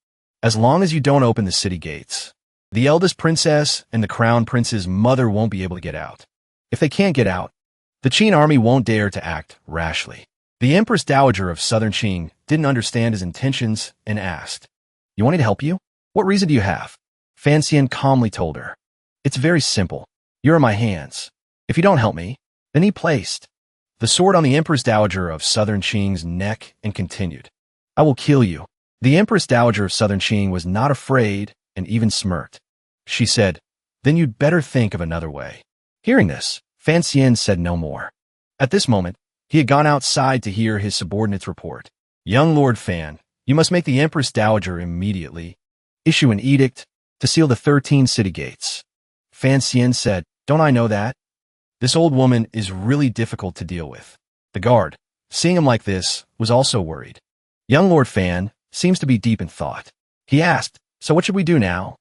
As long as you don't open the city gates, the eldest princess and the crown prince's mother won't be able to get out. If they can't get out, the Qin army won't dare to act rashly. The Empress Dowager of Southern Qing didn't understand his intentions and asked, you want me to help you? What reason do you have? Fancian calmly told her, it's very simple. You're in my hands. If you don't help me, then he placed the sword on the Empress Dowager of Southern Qing's neck and continued, I will kill you. The Empress Dowager of Southern Qing was not afraid and even smirked. She said, then you'd better think of another way. Hearing this, Fancian said no more. At this moment, he had gone outside to hear his subordinate's report. Young Lord Fan, you must make the Empress Dowager immediately issue an edict to seal the 13 city gates. Fancian said, don't I know that? This old woman is really difficult to deal with. The guard, seeing him like this, was also worried. Young Lord Fan seems to be deep in thought. He asked, so what should we do now?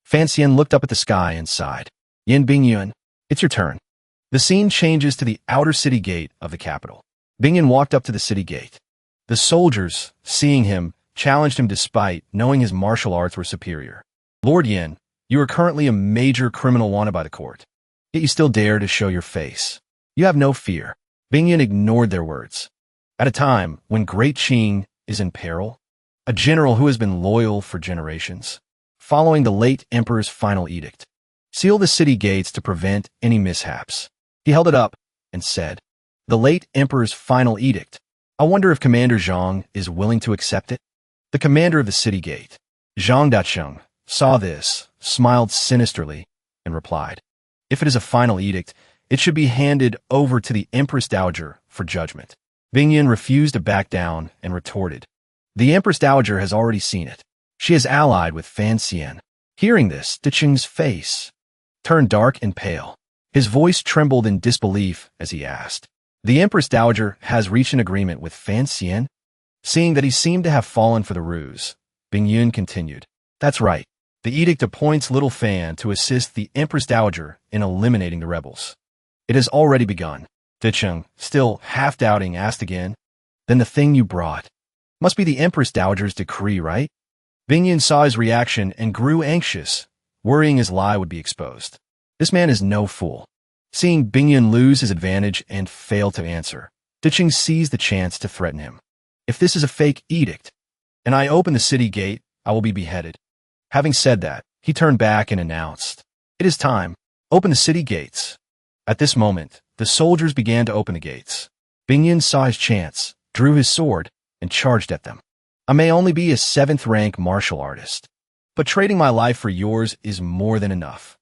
Fan Xian looked up at the sky and sighed. Yin Bingyun, it's your turn. The scene changes to the outer city gate of the capital. Bingyun walked up to the city gate. The soldiers, seeing him, challenged him despite knowing his martial arts were superior. Lord Yin, you are currently a major criminal wanted by the court. Yet you still dare to show your face. You have no fear. Bingyun ignored their words. At a time when Great Qing is in peril, a general who has been loyal for generations, following the late emperor's final edict, seal the city gates to prevent any mishaps. He held it up and said, the late emperor's final edict. I wonder if Commander Zhang is willing to accept it? The commander of the city gate, Zhang Dacheng, saw this, smiled sinisterly, and replied, if it is a final edict, it should be handed over to the Empress Dowager for judgment. Bingyun refused to back down and retorted, the Empress Dowager has already seen it. She is allied with Fan Xian. Hearing this, Dacheng's face turned dark and pale. His voice trembled in disbelief as he asked, the Empress Dowager has reached an agreement with Fan Xian? Seeing that he seemed to have fallen for the ruse, Bingyun continued, that's right. The edict appoints Little Fan to assist the Empress Dowager in eliminating the rebels. It has already begun. Dacheng, still half-doubting, asked again, then the thing you brought must be the Empress Dowager's decree, right? Bingyun saw his reaction and grew anxious, worrying his lie would be exposed. This man is no fool. Seeing Bingyun lose his advantage and fail to answer, Dacheng seized the chance to threaten him. If this is a fake edict, and I open the city gate, I will be beheaded. Having said that, he turned back and announced, it is time. Open the city gates. At this moment, the soldiers began to open the gates. Bingyun saw his chance, drew his sword, and charged at them. I may only be a 7th-rank martial artist, but trading my life for yours is more than enough.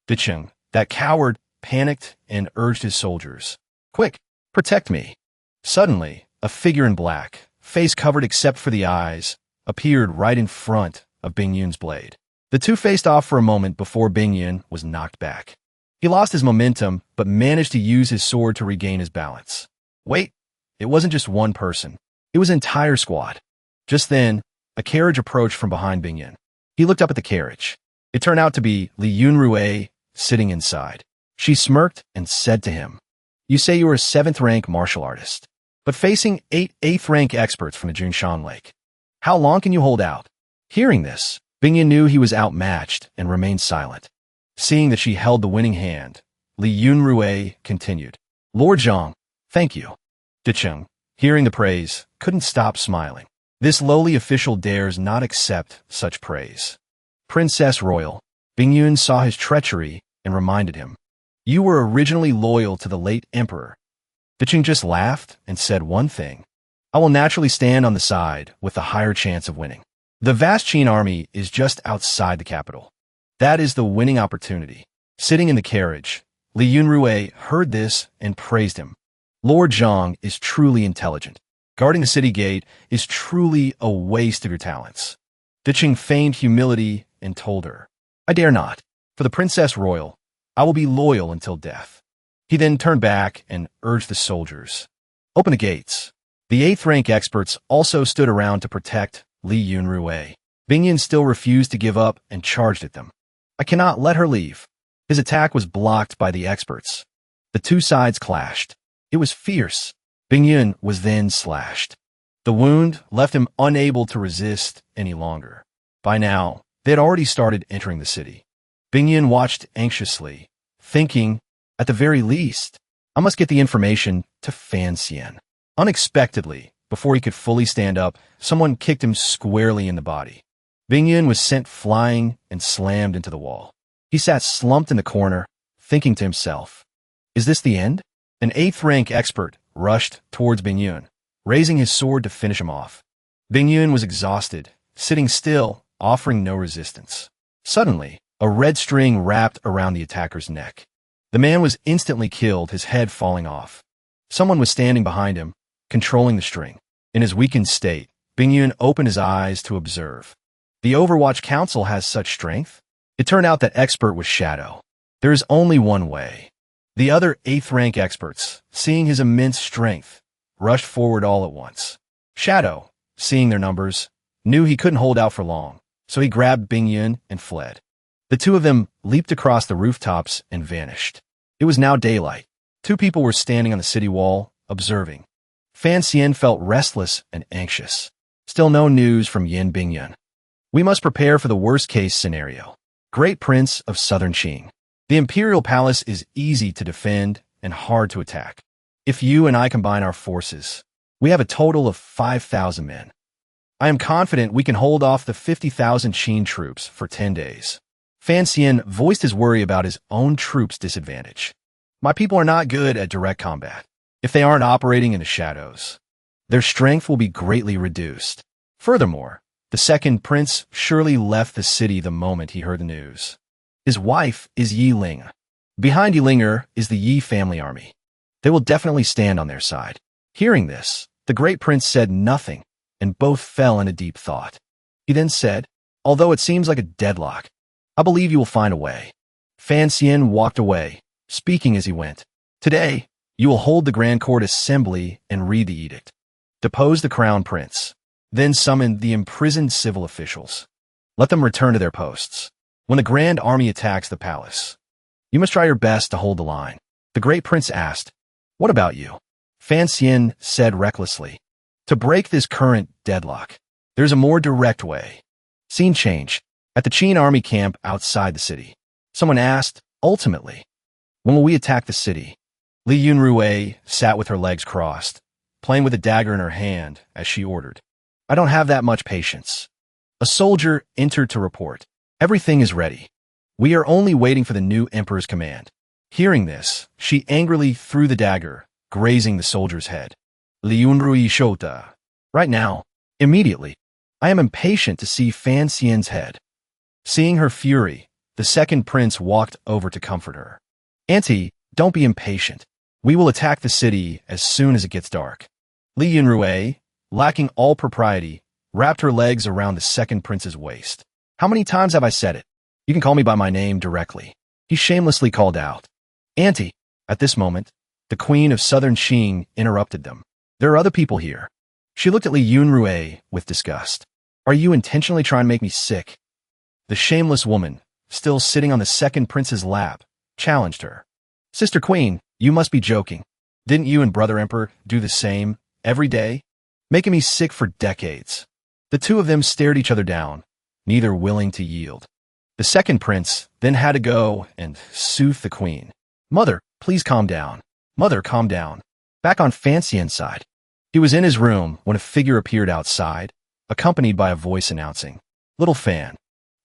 Dacheng, that coward, panicked and urged his soldiers, quick, protect me. Suddenly, a figure in black, face covered except for the eyes, appeared right in front of Bingyun's blade. The two faced off for a moment before Bingyun was knocked back. He lost his momentum, but managed to use his sword to regain his balance. Wait, it wasn't just one person. It was an entire squad. Just then, a carriage approached from behind Bingyun. He looked up at the carriage. It turned out to be Li Yunrui sitting inside. She smirked and said to him, you say you are a 7th-rank martial artist, but facing 8 8th-rank experts from the Junshan Lake. How long can you hold out? Hearing this, Bingyun knew he was outmatched and remained silent. Seeing that she held the winning hand, Li Yunrui continued, Lord Zhang, thank you. Dacheng, hearing the praise, couldn't stop smiling. This lowly official dares not accept such praise. Princess Royal, Bingyun saw his treachery and reminded him, you were originally loyal to the late emperor. Dacheng just laughed and said one thing, I will naturally stand on the side with the higher chance of winning. The vast Qin army is just outside the capital. That is the winning opportunity. Sitting in the carriage, Li Yunrui heard this and praised him. Lord Zhang is truly intelligent. Guarding the city gate is truly a waste of your talents. Dacheng feigned humility and told her, I dare not. For the Princess Royal, I will be loyal until death. He then turned back and urged the soldiers, open the gates. The 8th-rank experts also stood around to protect Li Yunrui. Bingyun still refused to give up and charged at them. I cannot let her leave. His attack was blocked by the experts. The two sides clashed. It was fierce. Bingyun was then slashed. The wound left him unable to resist any longer. By now, they had already started entering the city. Bingyun watched anxiously, thinking, at the very least, I must get the information to Fan Xian. Unexpectedly, before he could fully stand up, someone kicked him squarely in the body. Bingyun was sent flying and slammed into the wall. He sat slumped in the corner, thinking to himself, is this the end? An 8th-rank expert rushed towards Bingyun, raising his sword to finish him off. Bingyun was exhausted, sitting still, offering no resistance. Suddenly, a red string wrapped around the attacker's neck. The man was instantly killed, his head falling off. Someone was standing behind him, controlling the string. In his weakened state, Bingyun opened his eyes to observe. The Overwatch Council has such strength? It turned out that expert was Shadow. There is only one way. The other 8th-rank experts, seeing his immense strength, rushed forward all at once. Shadow, seeing their numbers, knew he couldn't hold out for long, so he grabbed Bingyun and fled. The two of them leaped across the rooftops and vanished. It was now daylight. Two people were standing on the city wall, observing. Fan Xian felt restless and anxious. Still no news from Yin Bingyun. We must prepare for the worst-case scenario. Great Prince of Southern Qing. The Imperial Palace is easy to defend and hard to attack. If you and I combine our forces, we have a total of 5,000 men. I am confident we can hold off the 50,000 Qin troops for 10 days. Fan Xian voiced his worry about his own troops' disadvantage. My people are not good at direct combat. If they aren't operating in the shadows, their strength will be greatly reduced. Furthermore, the second prince surely left the city the moment he heard the news. His wife is Yi Ling. Behind Yi Linger is the Yi family army. They will definitely stand on their side. Hearing this, the great prince said nothing, and both fell into deep thought. He then said, although it seems like a deadlock, I believe you will find a way. Fan Xian walked away, speaking as he went. Today, you will hold the Grand Court Assembly and read the edict. Depose the crown prince. Then summon the imprisoned civil officials. Let them return to their posts. When the Grand Army attacks the palace, you must try your best to hold the line. The great prince asked, what about you? Fan Xian said recklessly, to break this current deadlock, there's a more direct way. Scene change. At the Qin army camp outside the city, someone asked, ultimately, when will we attack the city? Li Yunrui sat with her legs crossed, playing with a dagger in her hand as she ordered. I don't have that much patience. A soldier entered to report. Everything is ready. We are only waiting for the new emperor's command. Hearing this, she angrily threw the dagger, grazing the soldier's head. Li Yunrui Shota. Right now, immediately. I am impatient to see Fan Xian's head. Seeing her fury, the second prince walked over to comfort her. Auntie, don't be impatient. We will attack the city as soon as it gets dark. Li Yunrui, lacking all propriety, wrapped her legs around the second prince's waist. How many times have I said it? You can call me by my name directly. He shamelessly called out. Auntie. At this moment, the queen of Southern Qing interrupted them. There are other people here. She looked at Li Yunrui with disgust. Are you intentionally trying to make me sick? The shameless woman, still sitting on the second prince's lap, challenged her. Sister Queen, you must be joking. Didn't you and Brother Emperor do the same every day? Making me sick for decades. The two of them stared each other down, neither willing to yield. The second prince then had to go and soothe the queen. Mother, please calm down. Mother, calm down. Back on Fan Xian's side. He was in his room when a figure appeared outside, accompanied by a voice announcing, Little Fan,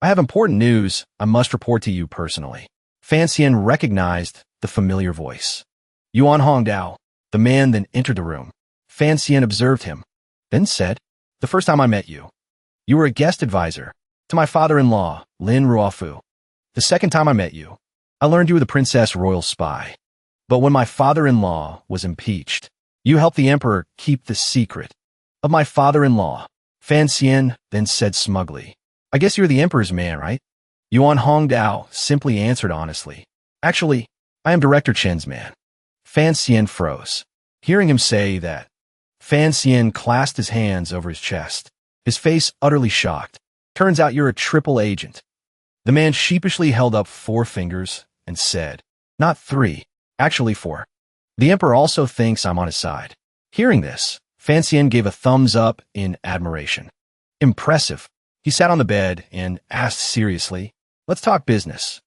I have important news I must report to you personally. Fan Xian recognized the familiar voice. Yuan Hongdao. The man then entered the room. Fan Xian observed him, then said, the first time I met you, you were a guest advisor to my father-in-law, Lin Ruofu. The second time I met you, I learned you were the princess royal spy. But when my father-in-law was impeached, you helped the emperor keep the secret of my father-in-law. Fan Xian then said smugly, I guess you're the emperor's man, right? Yuan Hongdao simply answered honestly, actually, I am Director Chen's man. Fan Xian froze. Hearing him say that, Fan Xian clasped his hands over his chest, his face utterly shocked. Turns out you're a triple agent. The man sheepishly held up 4 fingers and said, not 3, actually 4. The emperor also thinks I'm on his side. Hearing this, Fan Xian gave a thumbs up in admiration. Impressive. He sat on the bed and asked seriously, let's talk business.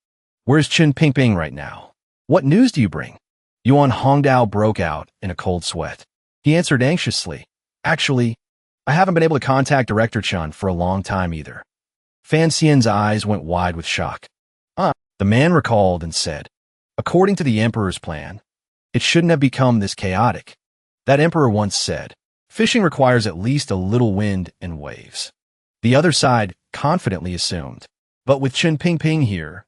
Where's Chen Pingping right now? What news do you bring? Yuan Hongdao broke out in a cold sweat. He answered anxiously, actually, I haven't been able to contact Director Chen for a long time either. Fan Xian's eyes went wide with shock. The man recalled and said, according to the emperor's plan, it shouldn't have become this chaotic. That emperor once said, fishing requires at least a little wind and waves. The other side confidently assumed, but with Chen Pingping here,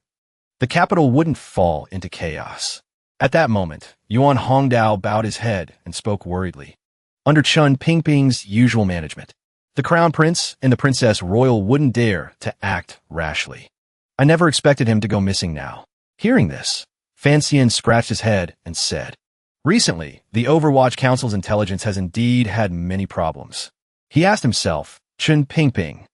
the capital wouldn't fall into chaos. At that moment, Yuan Hongdao bowed his head and spoke worriedly. Under Chen Pingping's usual management, the crown prince and the princess royal wouldn't dare to act rashly. I never expected him to go missing now. Hearing this, Fan Xian scratched his head and said, recently, the Overwatch Council's intelligence has indeed had many problems. He asked himself, Chen Pingping,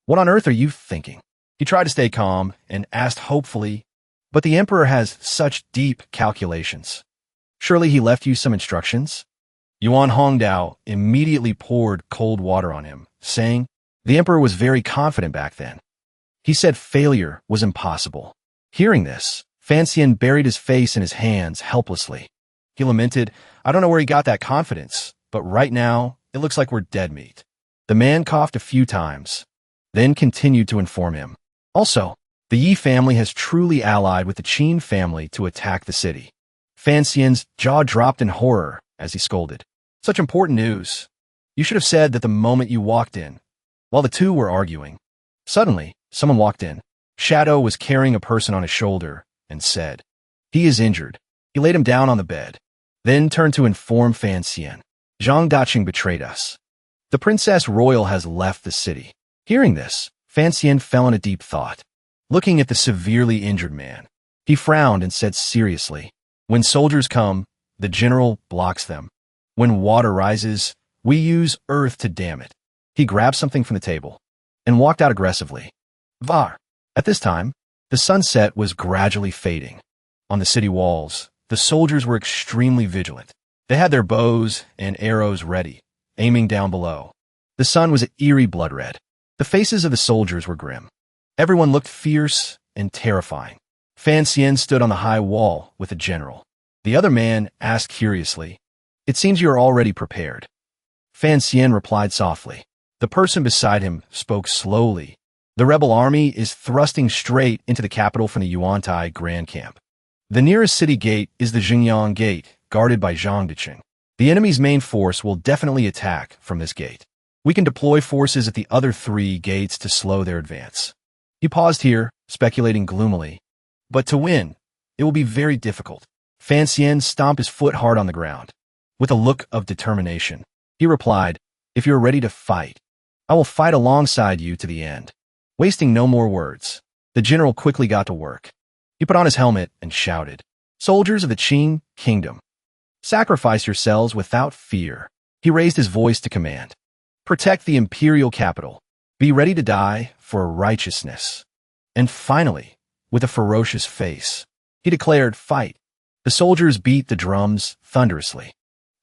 what on earth are you thinking? He tried to stay calm and asked hopefully, but the emperor has such deep calculations. Surely he left you some instructions? Yuan Hongdao immediately poured cold water on him, saying, the emperor was very confident back then. He said failure was impossible. Hearing this, Fanxian buried his face in his hands helplessly. He lamented, I don't know where he got that confidence, but right now, it looks like we're dead meat. The man coughed a few times, then continued to inform him. Also, the Yi family has truly allied with the Qin family to attack the city. Fanxian's jaw dropped in horror as he scolded. Such important news. You should have said that the moment you walked in. While the two were arguing, suddenly, someone walked in. Shadow was carrying a person on his shoulder and said, he is injured. He laid him down on the bed, then turned to inform Fanxian. Zhang Daqing betrayed us. The princess royal has left the city. Hearing this, Fanxian fell in a deep thought. Looking at the severely injured man, he frowned and said seriously, when soldiers come, the general blocks them. When water rises, we use earth to dam it. He grabbed something from the table and walked out aggressively. Var. At this time, the sunset was gradually fading. On the city walls, the soldiers were extremely vigilant. They had their bows and arrows ready, aiming down below. The sun was an eerie blood red. The faces of the soldiers were grim. Everyone looked fierce and terrifying. Fanxian stood on the high wall with the general. The other man asked curiously, it seems you are already prepared. Fanxian replied softly. The person beside him spoke slowly. The rebel army is thrusting straight into the capital from the Yuantai Grand Camp. The nearest city gate is the Xingyang Gate, guarded by Zhang Daqing. The enemy's main force will definitely attack from this gate. We can deploy forces at the other 3 gates to slow their advance. He paused here, speculating gloomily. But to win, it will be very difficult. Fanxian stomped his foot hard on the ground. With a look of determination, he replied, if you're ready to fight, I will fight alongside you to the end. Wasting no more words, the general quickly got to work. He put on his helmet and shouted, soldiers of the Qin kingdom, sacrifice yourselves without fear. He raised his voice to command. Protect the imperial capital. Be ready to die for righteousness. And finally, with a ferocious face, he declared, fight. The soldiers beat the drums thunderously.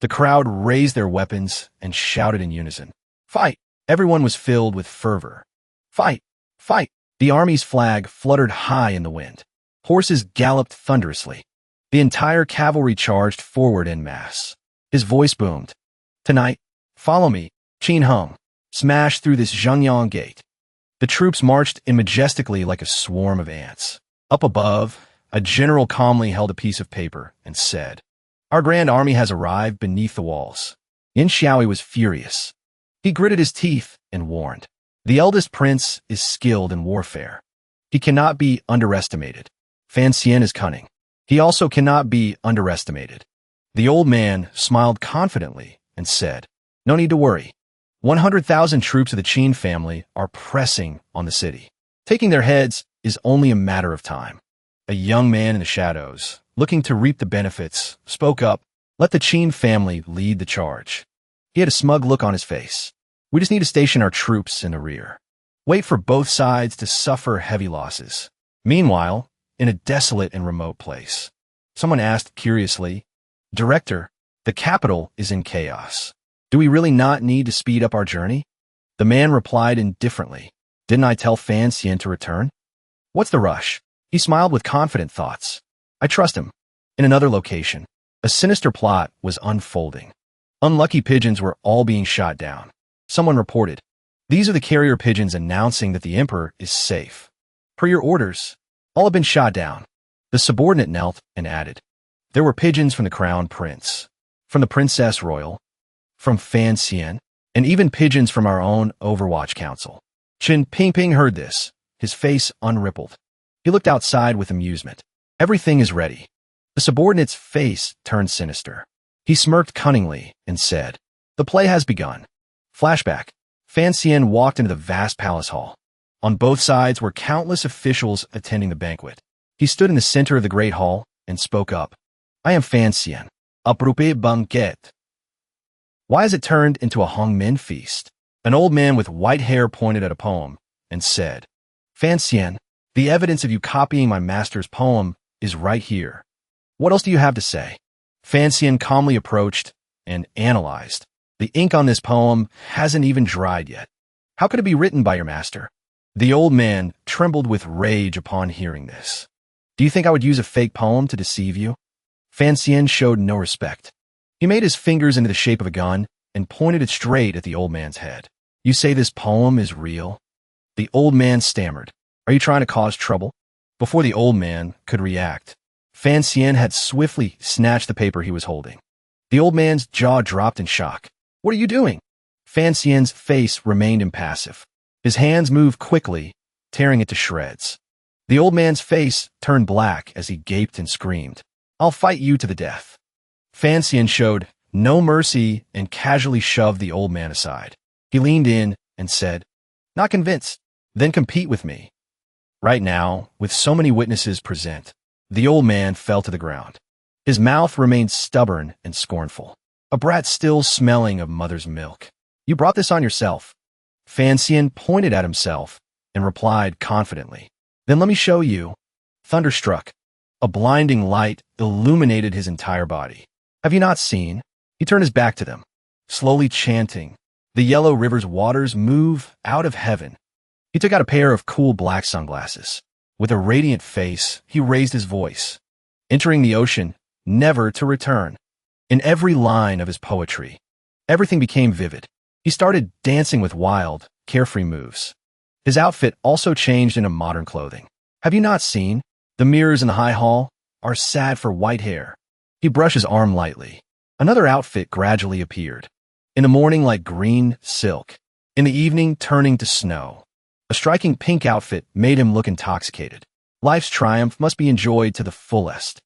The crowd raised their weapons and shouted in unison, fight. Everyone was filled with fervor. Fight, fight. The army's flag fluttered high in the wind. Horses galloped thunderously. The entire cavalry charged forward en masse. His voice boomed. Tonight, follow me, Qin Hung. Smash through this Zhengyang gate. The troops marched in majestically like a swarm of ants. Up above, a general calmly held a piece of paper and said, our grand army has arrived beneath the walls. Yin Xiaoyi was furious. He gritted his teeth and warned, the eldest prince is skilled in warfare. He cannot be underestimated. Fanxian is cunning. He also cannot be underestimated. The old man smiled confidently and said, no need to worry. 100,000 troops of the Qin family are pressing on the city. Taking their heads is only a matter of time. A young man in the shadows, looking to reap the benefits, spoke up, let the Qin family lead the charge. He had a smug look on his face. We just need to station our troops in the rear. Wait for both sides to suffer heavy losses. Meanwhile, in a desolate and remote place, someone asked curiously, Director, the capital is in chaos. Do we really not need to speed up our journey? The man replied indifferently, didn't I tell Fanxian to return? What's the rush? He smiled with confident thoughts. I trust him. In another location, a sinister plot was unfolding. Unlucky pigeons were all being shot down. Someone reported, these are the carrier pigeons announcing that the emperor is safe. Per your orders, all have been shot down. The subordinate knelt and added, there were pigeons from the crown prince, from the princess royal, from Fanxian, and even pigeons from our own Overwatch Council. Qin Pingping heard this, his face unrippled. He looked outside with amusement. Everything is ready. The subordinate's face turned sinister. He smirked cunningly and said, the play has begun. Flashback. Fanxian walked into the vast palace hall. On both sides were countless officials attending the banquet. He stood in the center of the great hall and spoke up. I am Fanxian. Appropriate banquet. Why has it turned into a Hongmen feast? An old man with white hair pointed at a poem and said, Fancian, the evidence of you copying my master's poem is right here. What else do you have to say? Fancian calmly approached and analyzed. The ink on this poem hasn't even dried yet. How could it be written by your master? The old man trembled with rage upon hearing this. Do you think I would use a fake poem to deceive you? Fancian showed no respect. He made his fingers into the shape of a gun and pointed it straight at the old man's head. You say this poem is real? The old man stammered. Are you trying to cause trouble? Before the old man could react, Fancian had swiftly snatched the paper he was holding. The old man's jaw dropped in shock. What are you doing? Fancian's face remained impassive. His hands moved quickly, tearing it to shreds. The old man's face turned black as he gaped and screamed. I'll fight you to the death. Fancian showed no mercy and casually shoved the old man aside. He leaned in and said, Not convinced? Then compete with me. Right now, with so many witnesses present, the old man fell to the ground. His mouth remained stubborn and scornful. A brat still smelling of mother's milk. You brought this on yourself. Fancian pointed at himself and replied confidently. Then let me show you. Thunderstruck. A blinding light illuminated his entire body. Have you not seen? He turned his back to them, slowly chanting. The yellow river's waters move out of heaven. He took out a pair of cool black sunglasses. With a radiant face, he raised his voice, entering the ocean, never to return. In every line of his poetry, everything became vivid. He started dancing with wild, carefree moves. His outfit also changed into modern clothing. Have you not seen? The mirrors in the high hall are sad for white hair. He brushed his arm lightly. Another outfit gradually appeared. In the morning like green silk. In the evening turning to snow. A striking pink outfit made him look intoxicated. Life's triumph must be enjoyed to the fullest.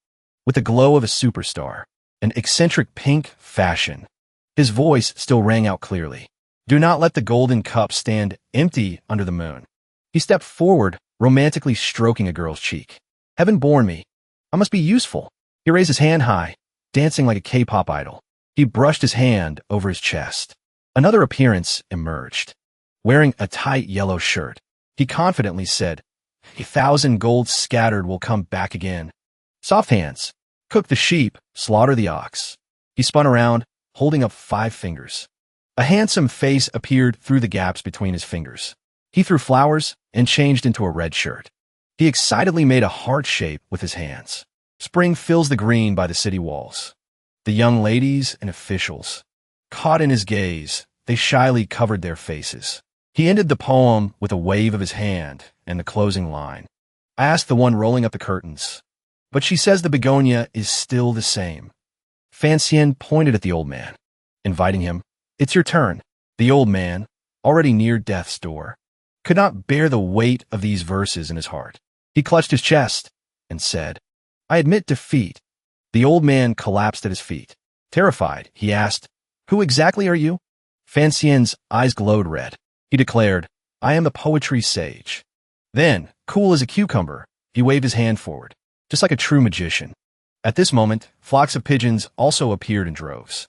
With the glow of a superstar. An eccentric pink fashion. His voice still rang out clearly. Do not let the golden cup stand empty under the moon. He stepped forward, romantically stroking a girl's cheek. Heaven born me. I must be useful. He raised his hand high, dancing like a K-pop idol. He brushed his hand over his chest. Another appearance emerged. Wearing a tight yellow shirt, he confidently said, 1,000 gold scattered will come back again. Soft hands. Cook the sheep, slaughter the ox. He spun around, holding up 5 fingers. A handsome face appeared through the gaps between his fingers. He threw flowers and changed into a red shirt. He excitedly made a heart shape with his hands. Spring fills the green by the city walls. The young ladies and officials. Caught in his gaze, they shyly covered their faces. He ended the poem with a wave of his hand and the closing line. I asked the one rolling up the curtains, but she says the begonia is still the same. Fancian pointed at the old man, inviting him. It's your turn. The old man, already near death's door, could not bear the weight of these verses in his heart. He clutched his chest and said, I admit defeat. The old man collapsed at his feet. Terrified, he asked, Who exactly are you? Fancian's eyes glowed red. He declared, I am the poetry sage. Then, cool as a cucumber, he waved his hand forward, just like a true magician. At this moment, flocks of pigeons also appeared in droves.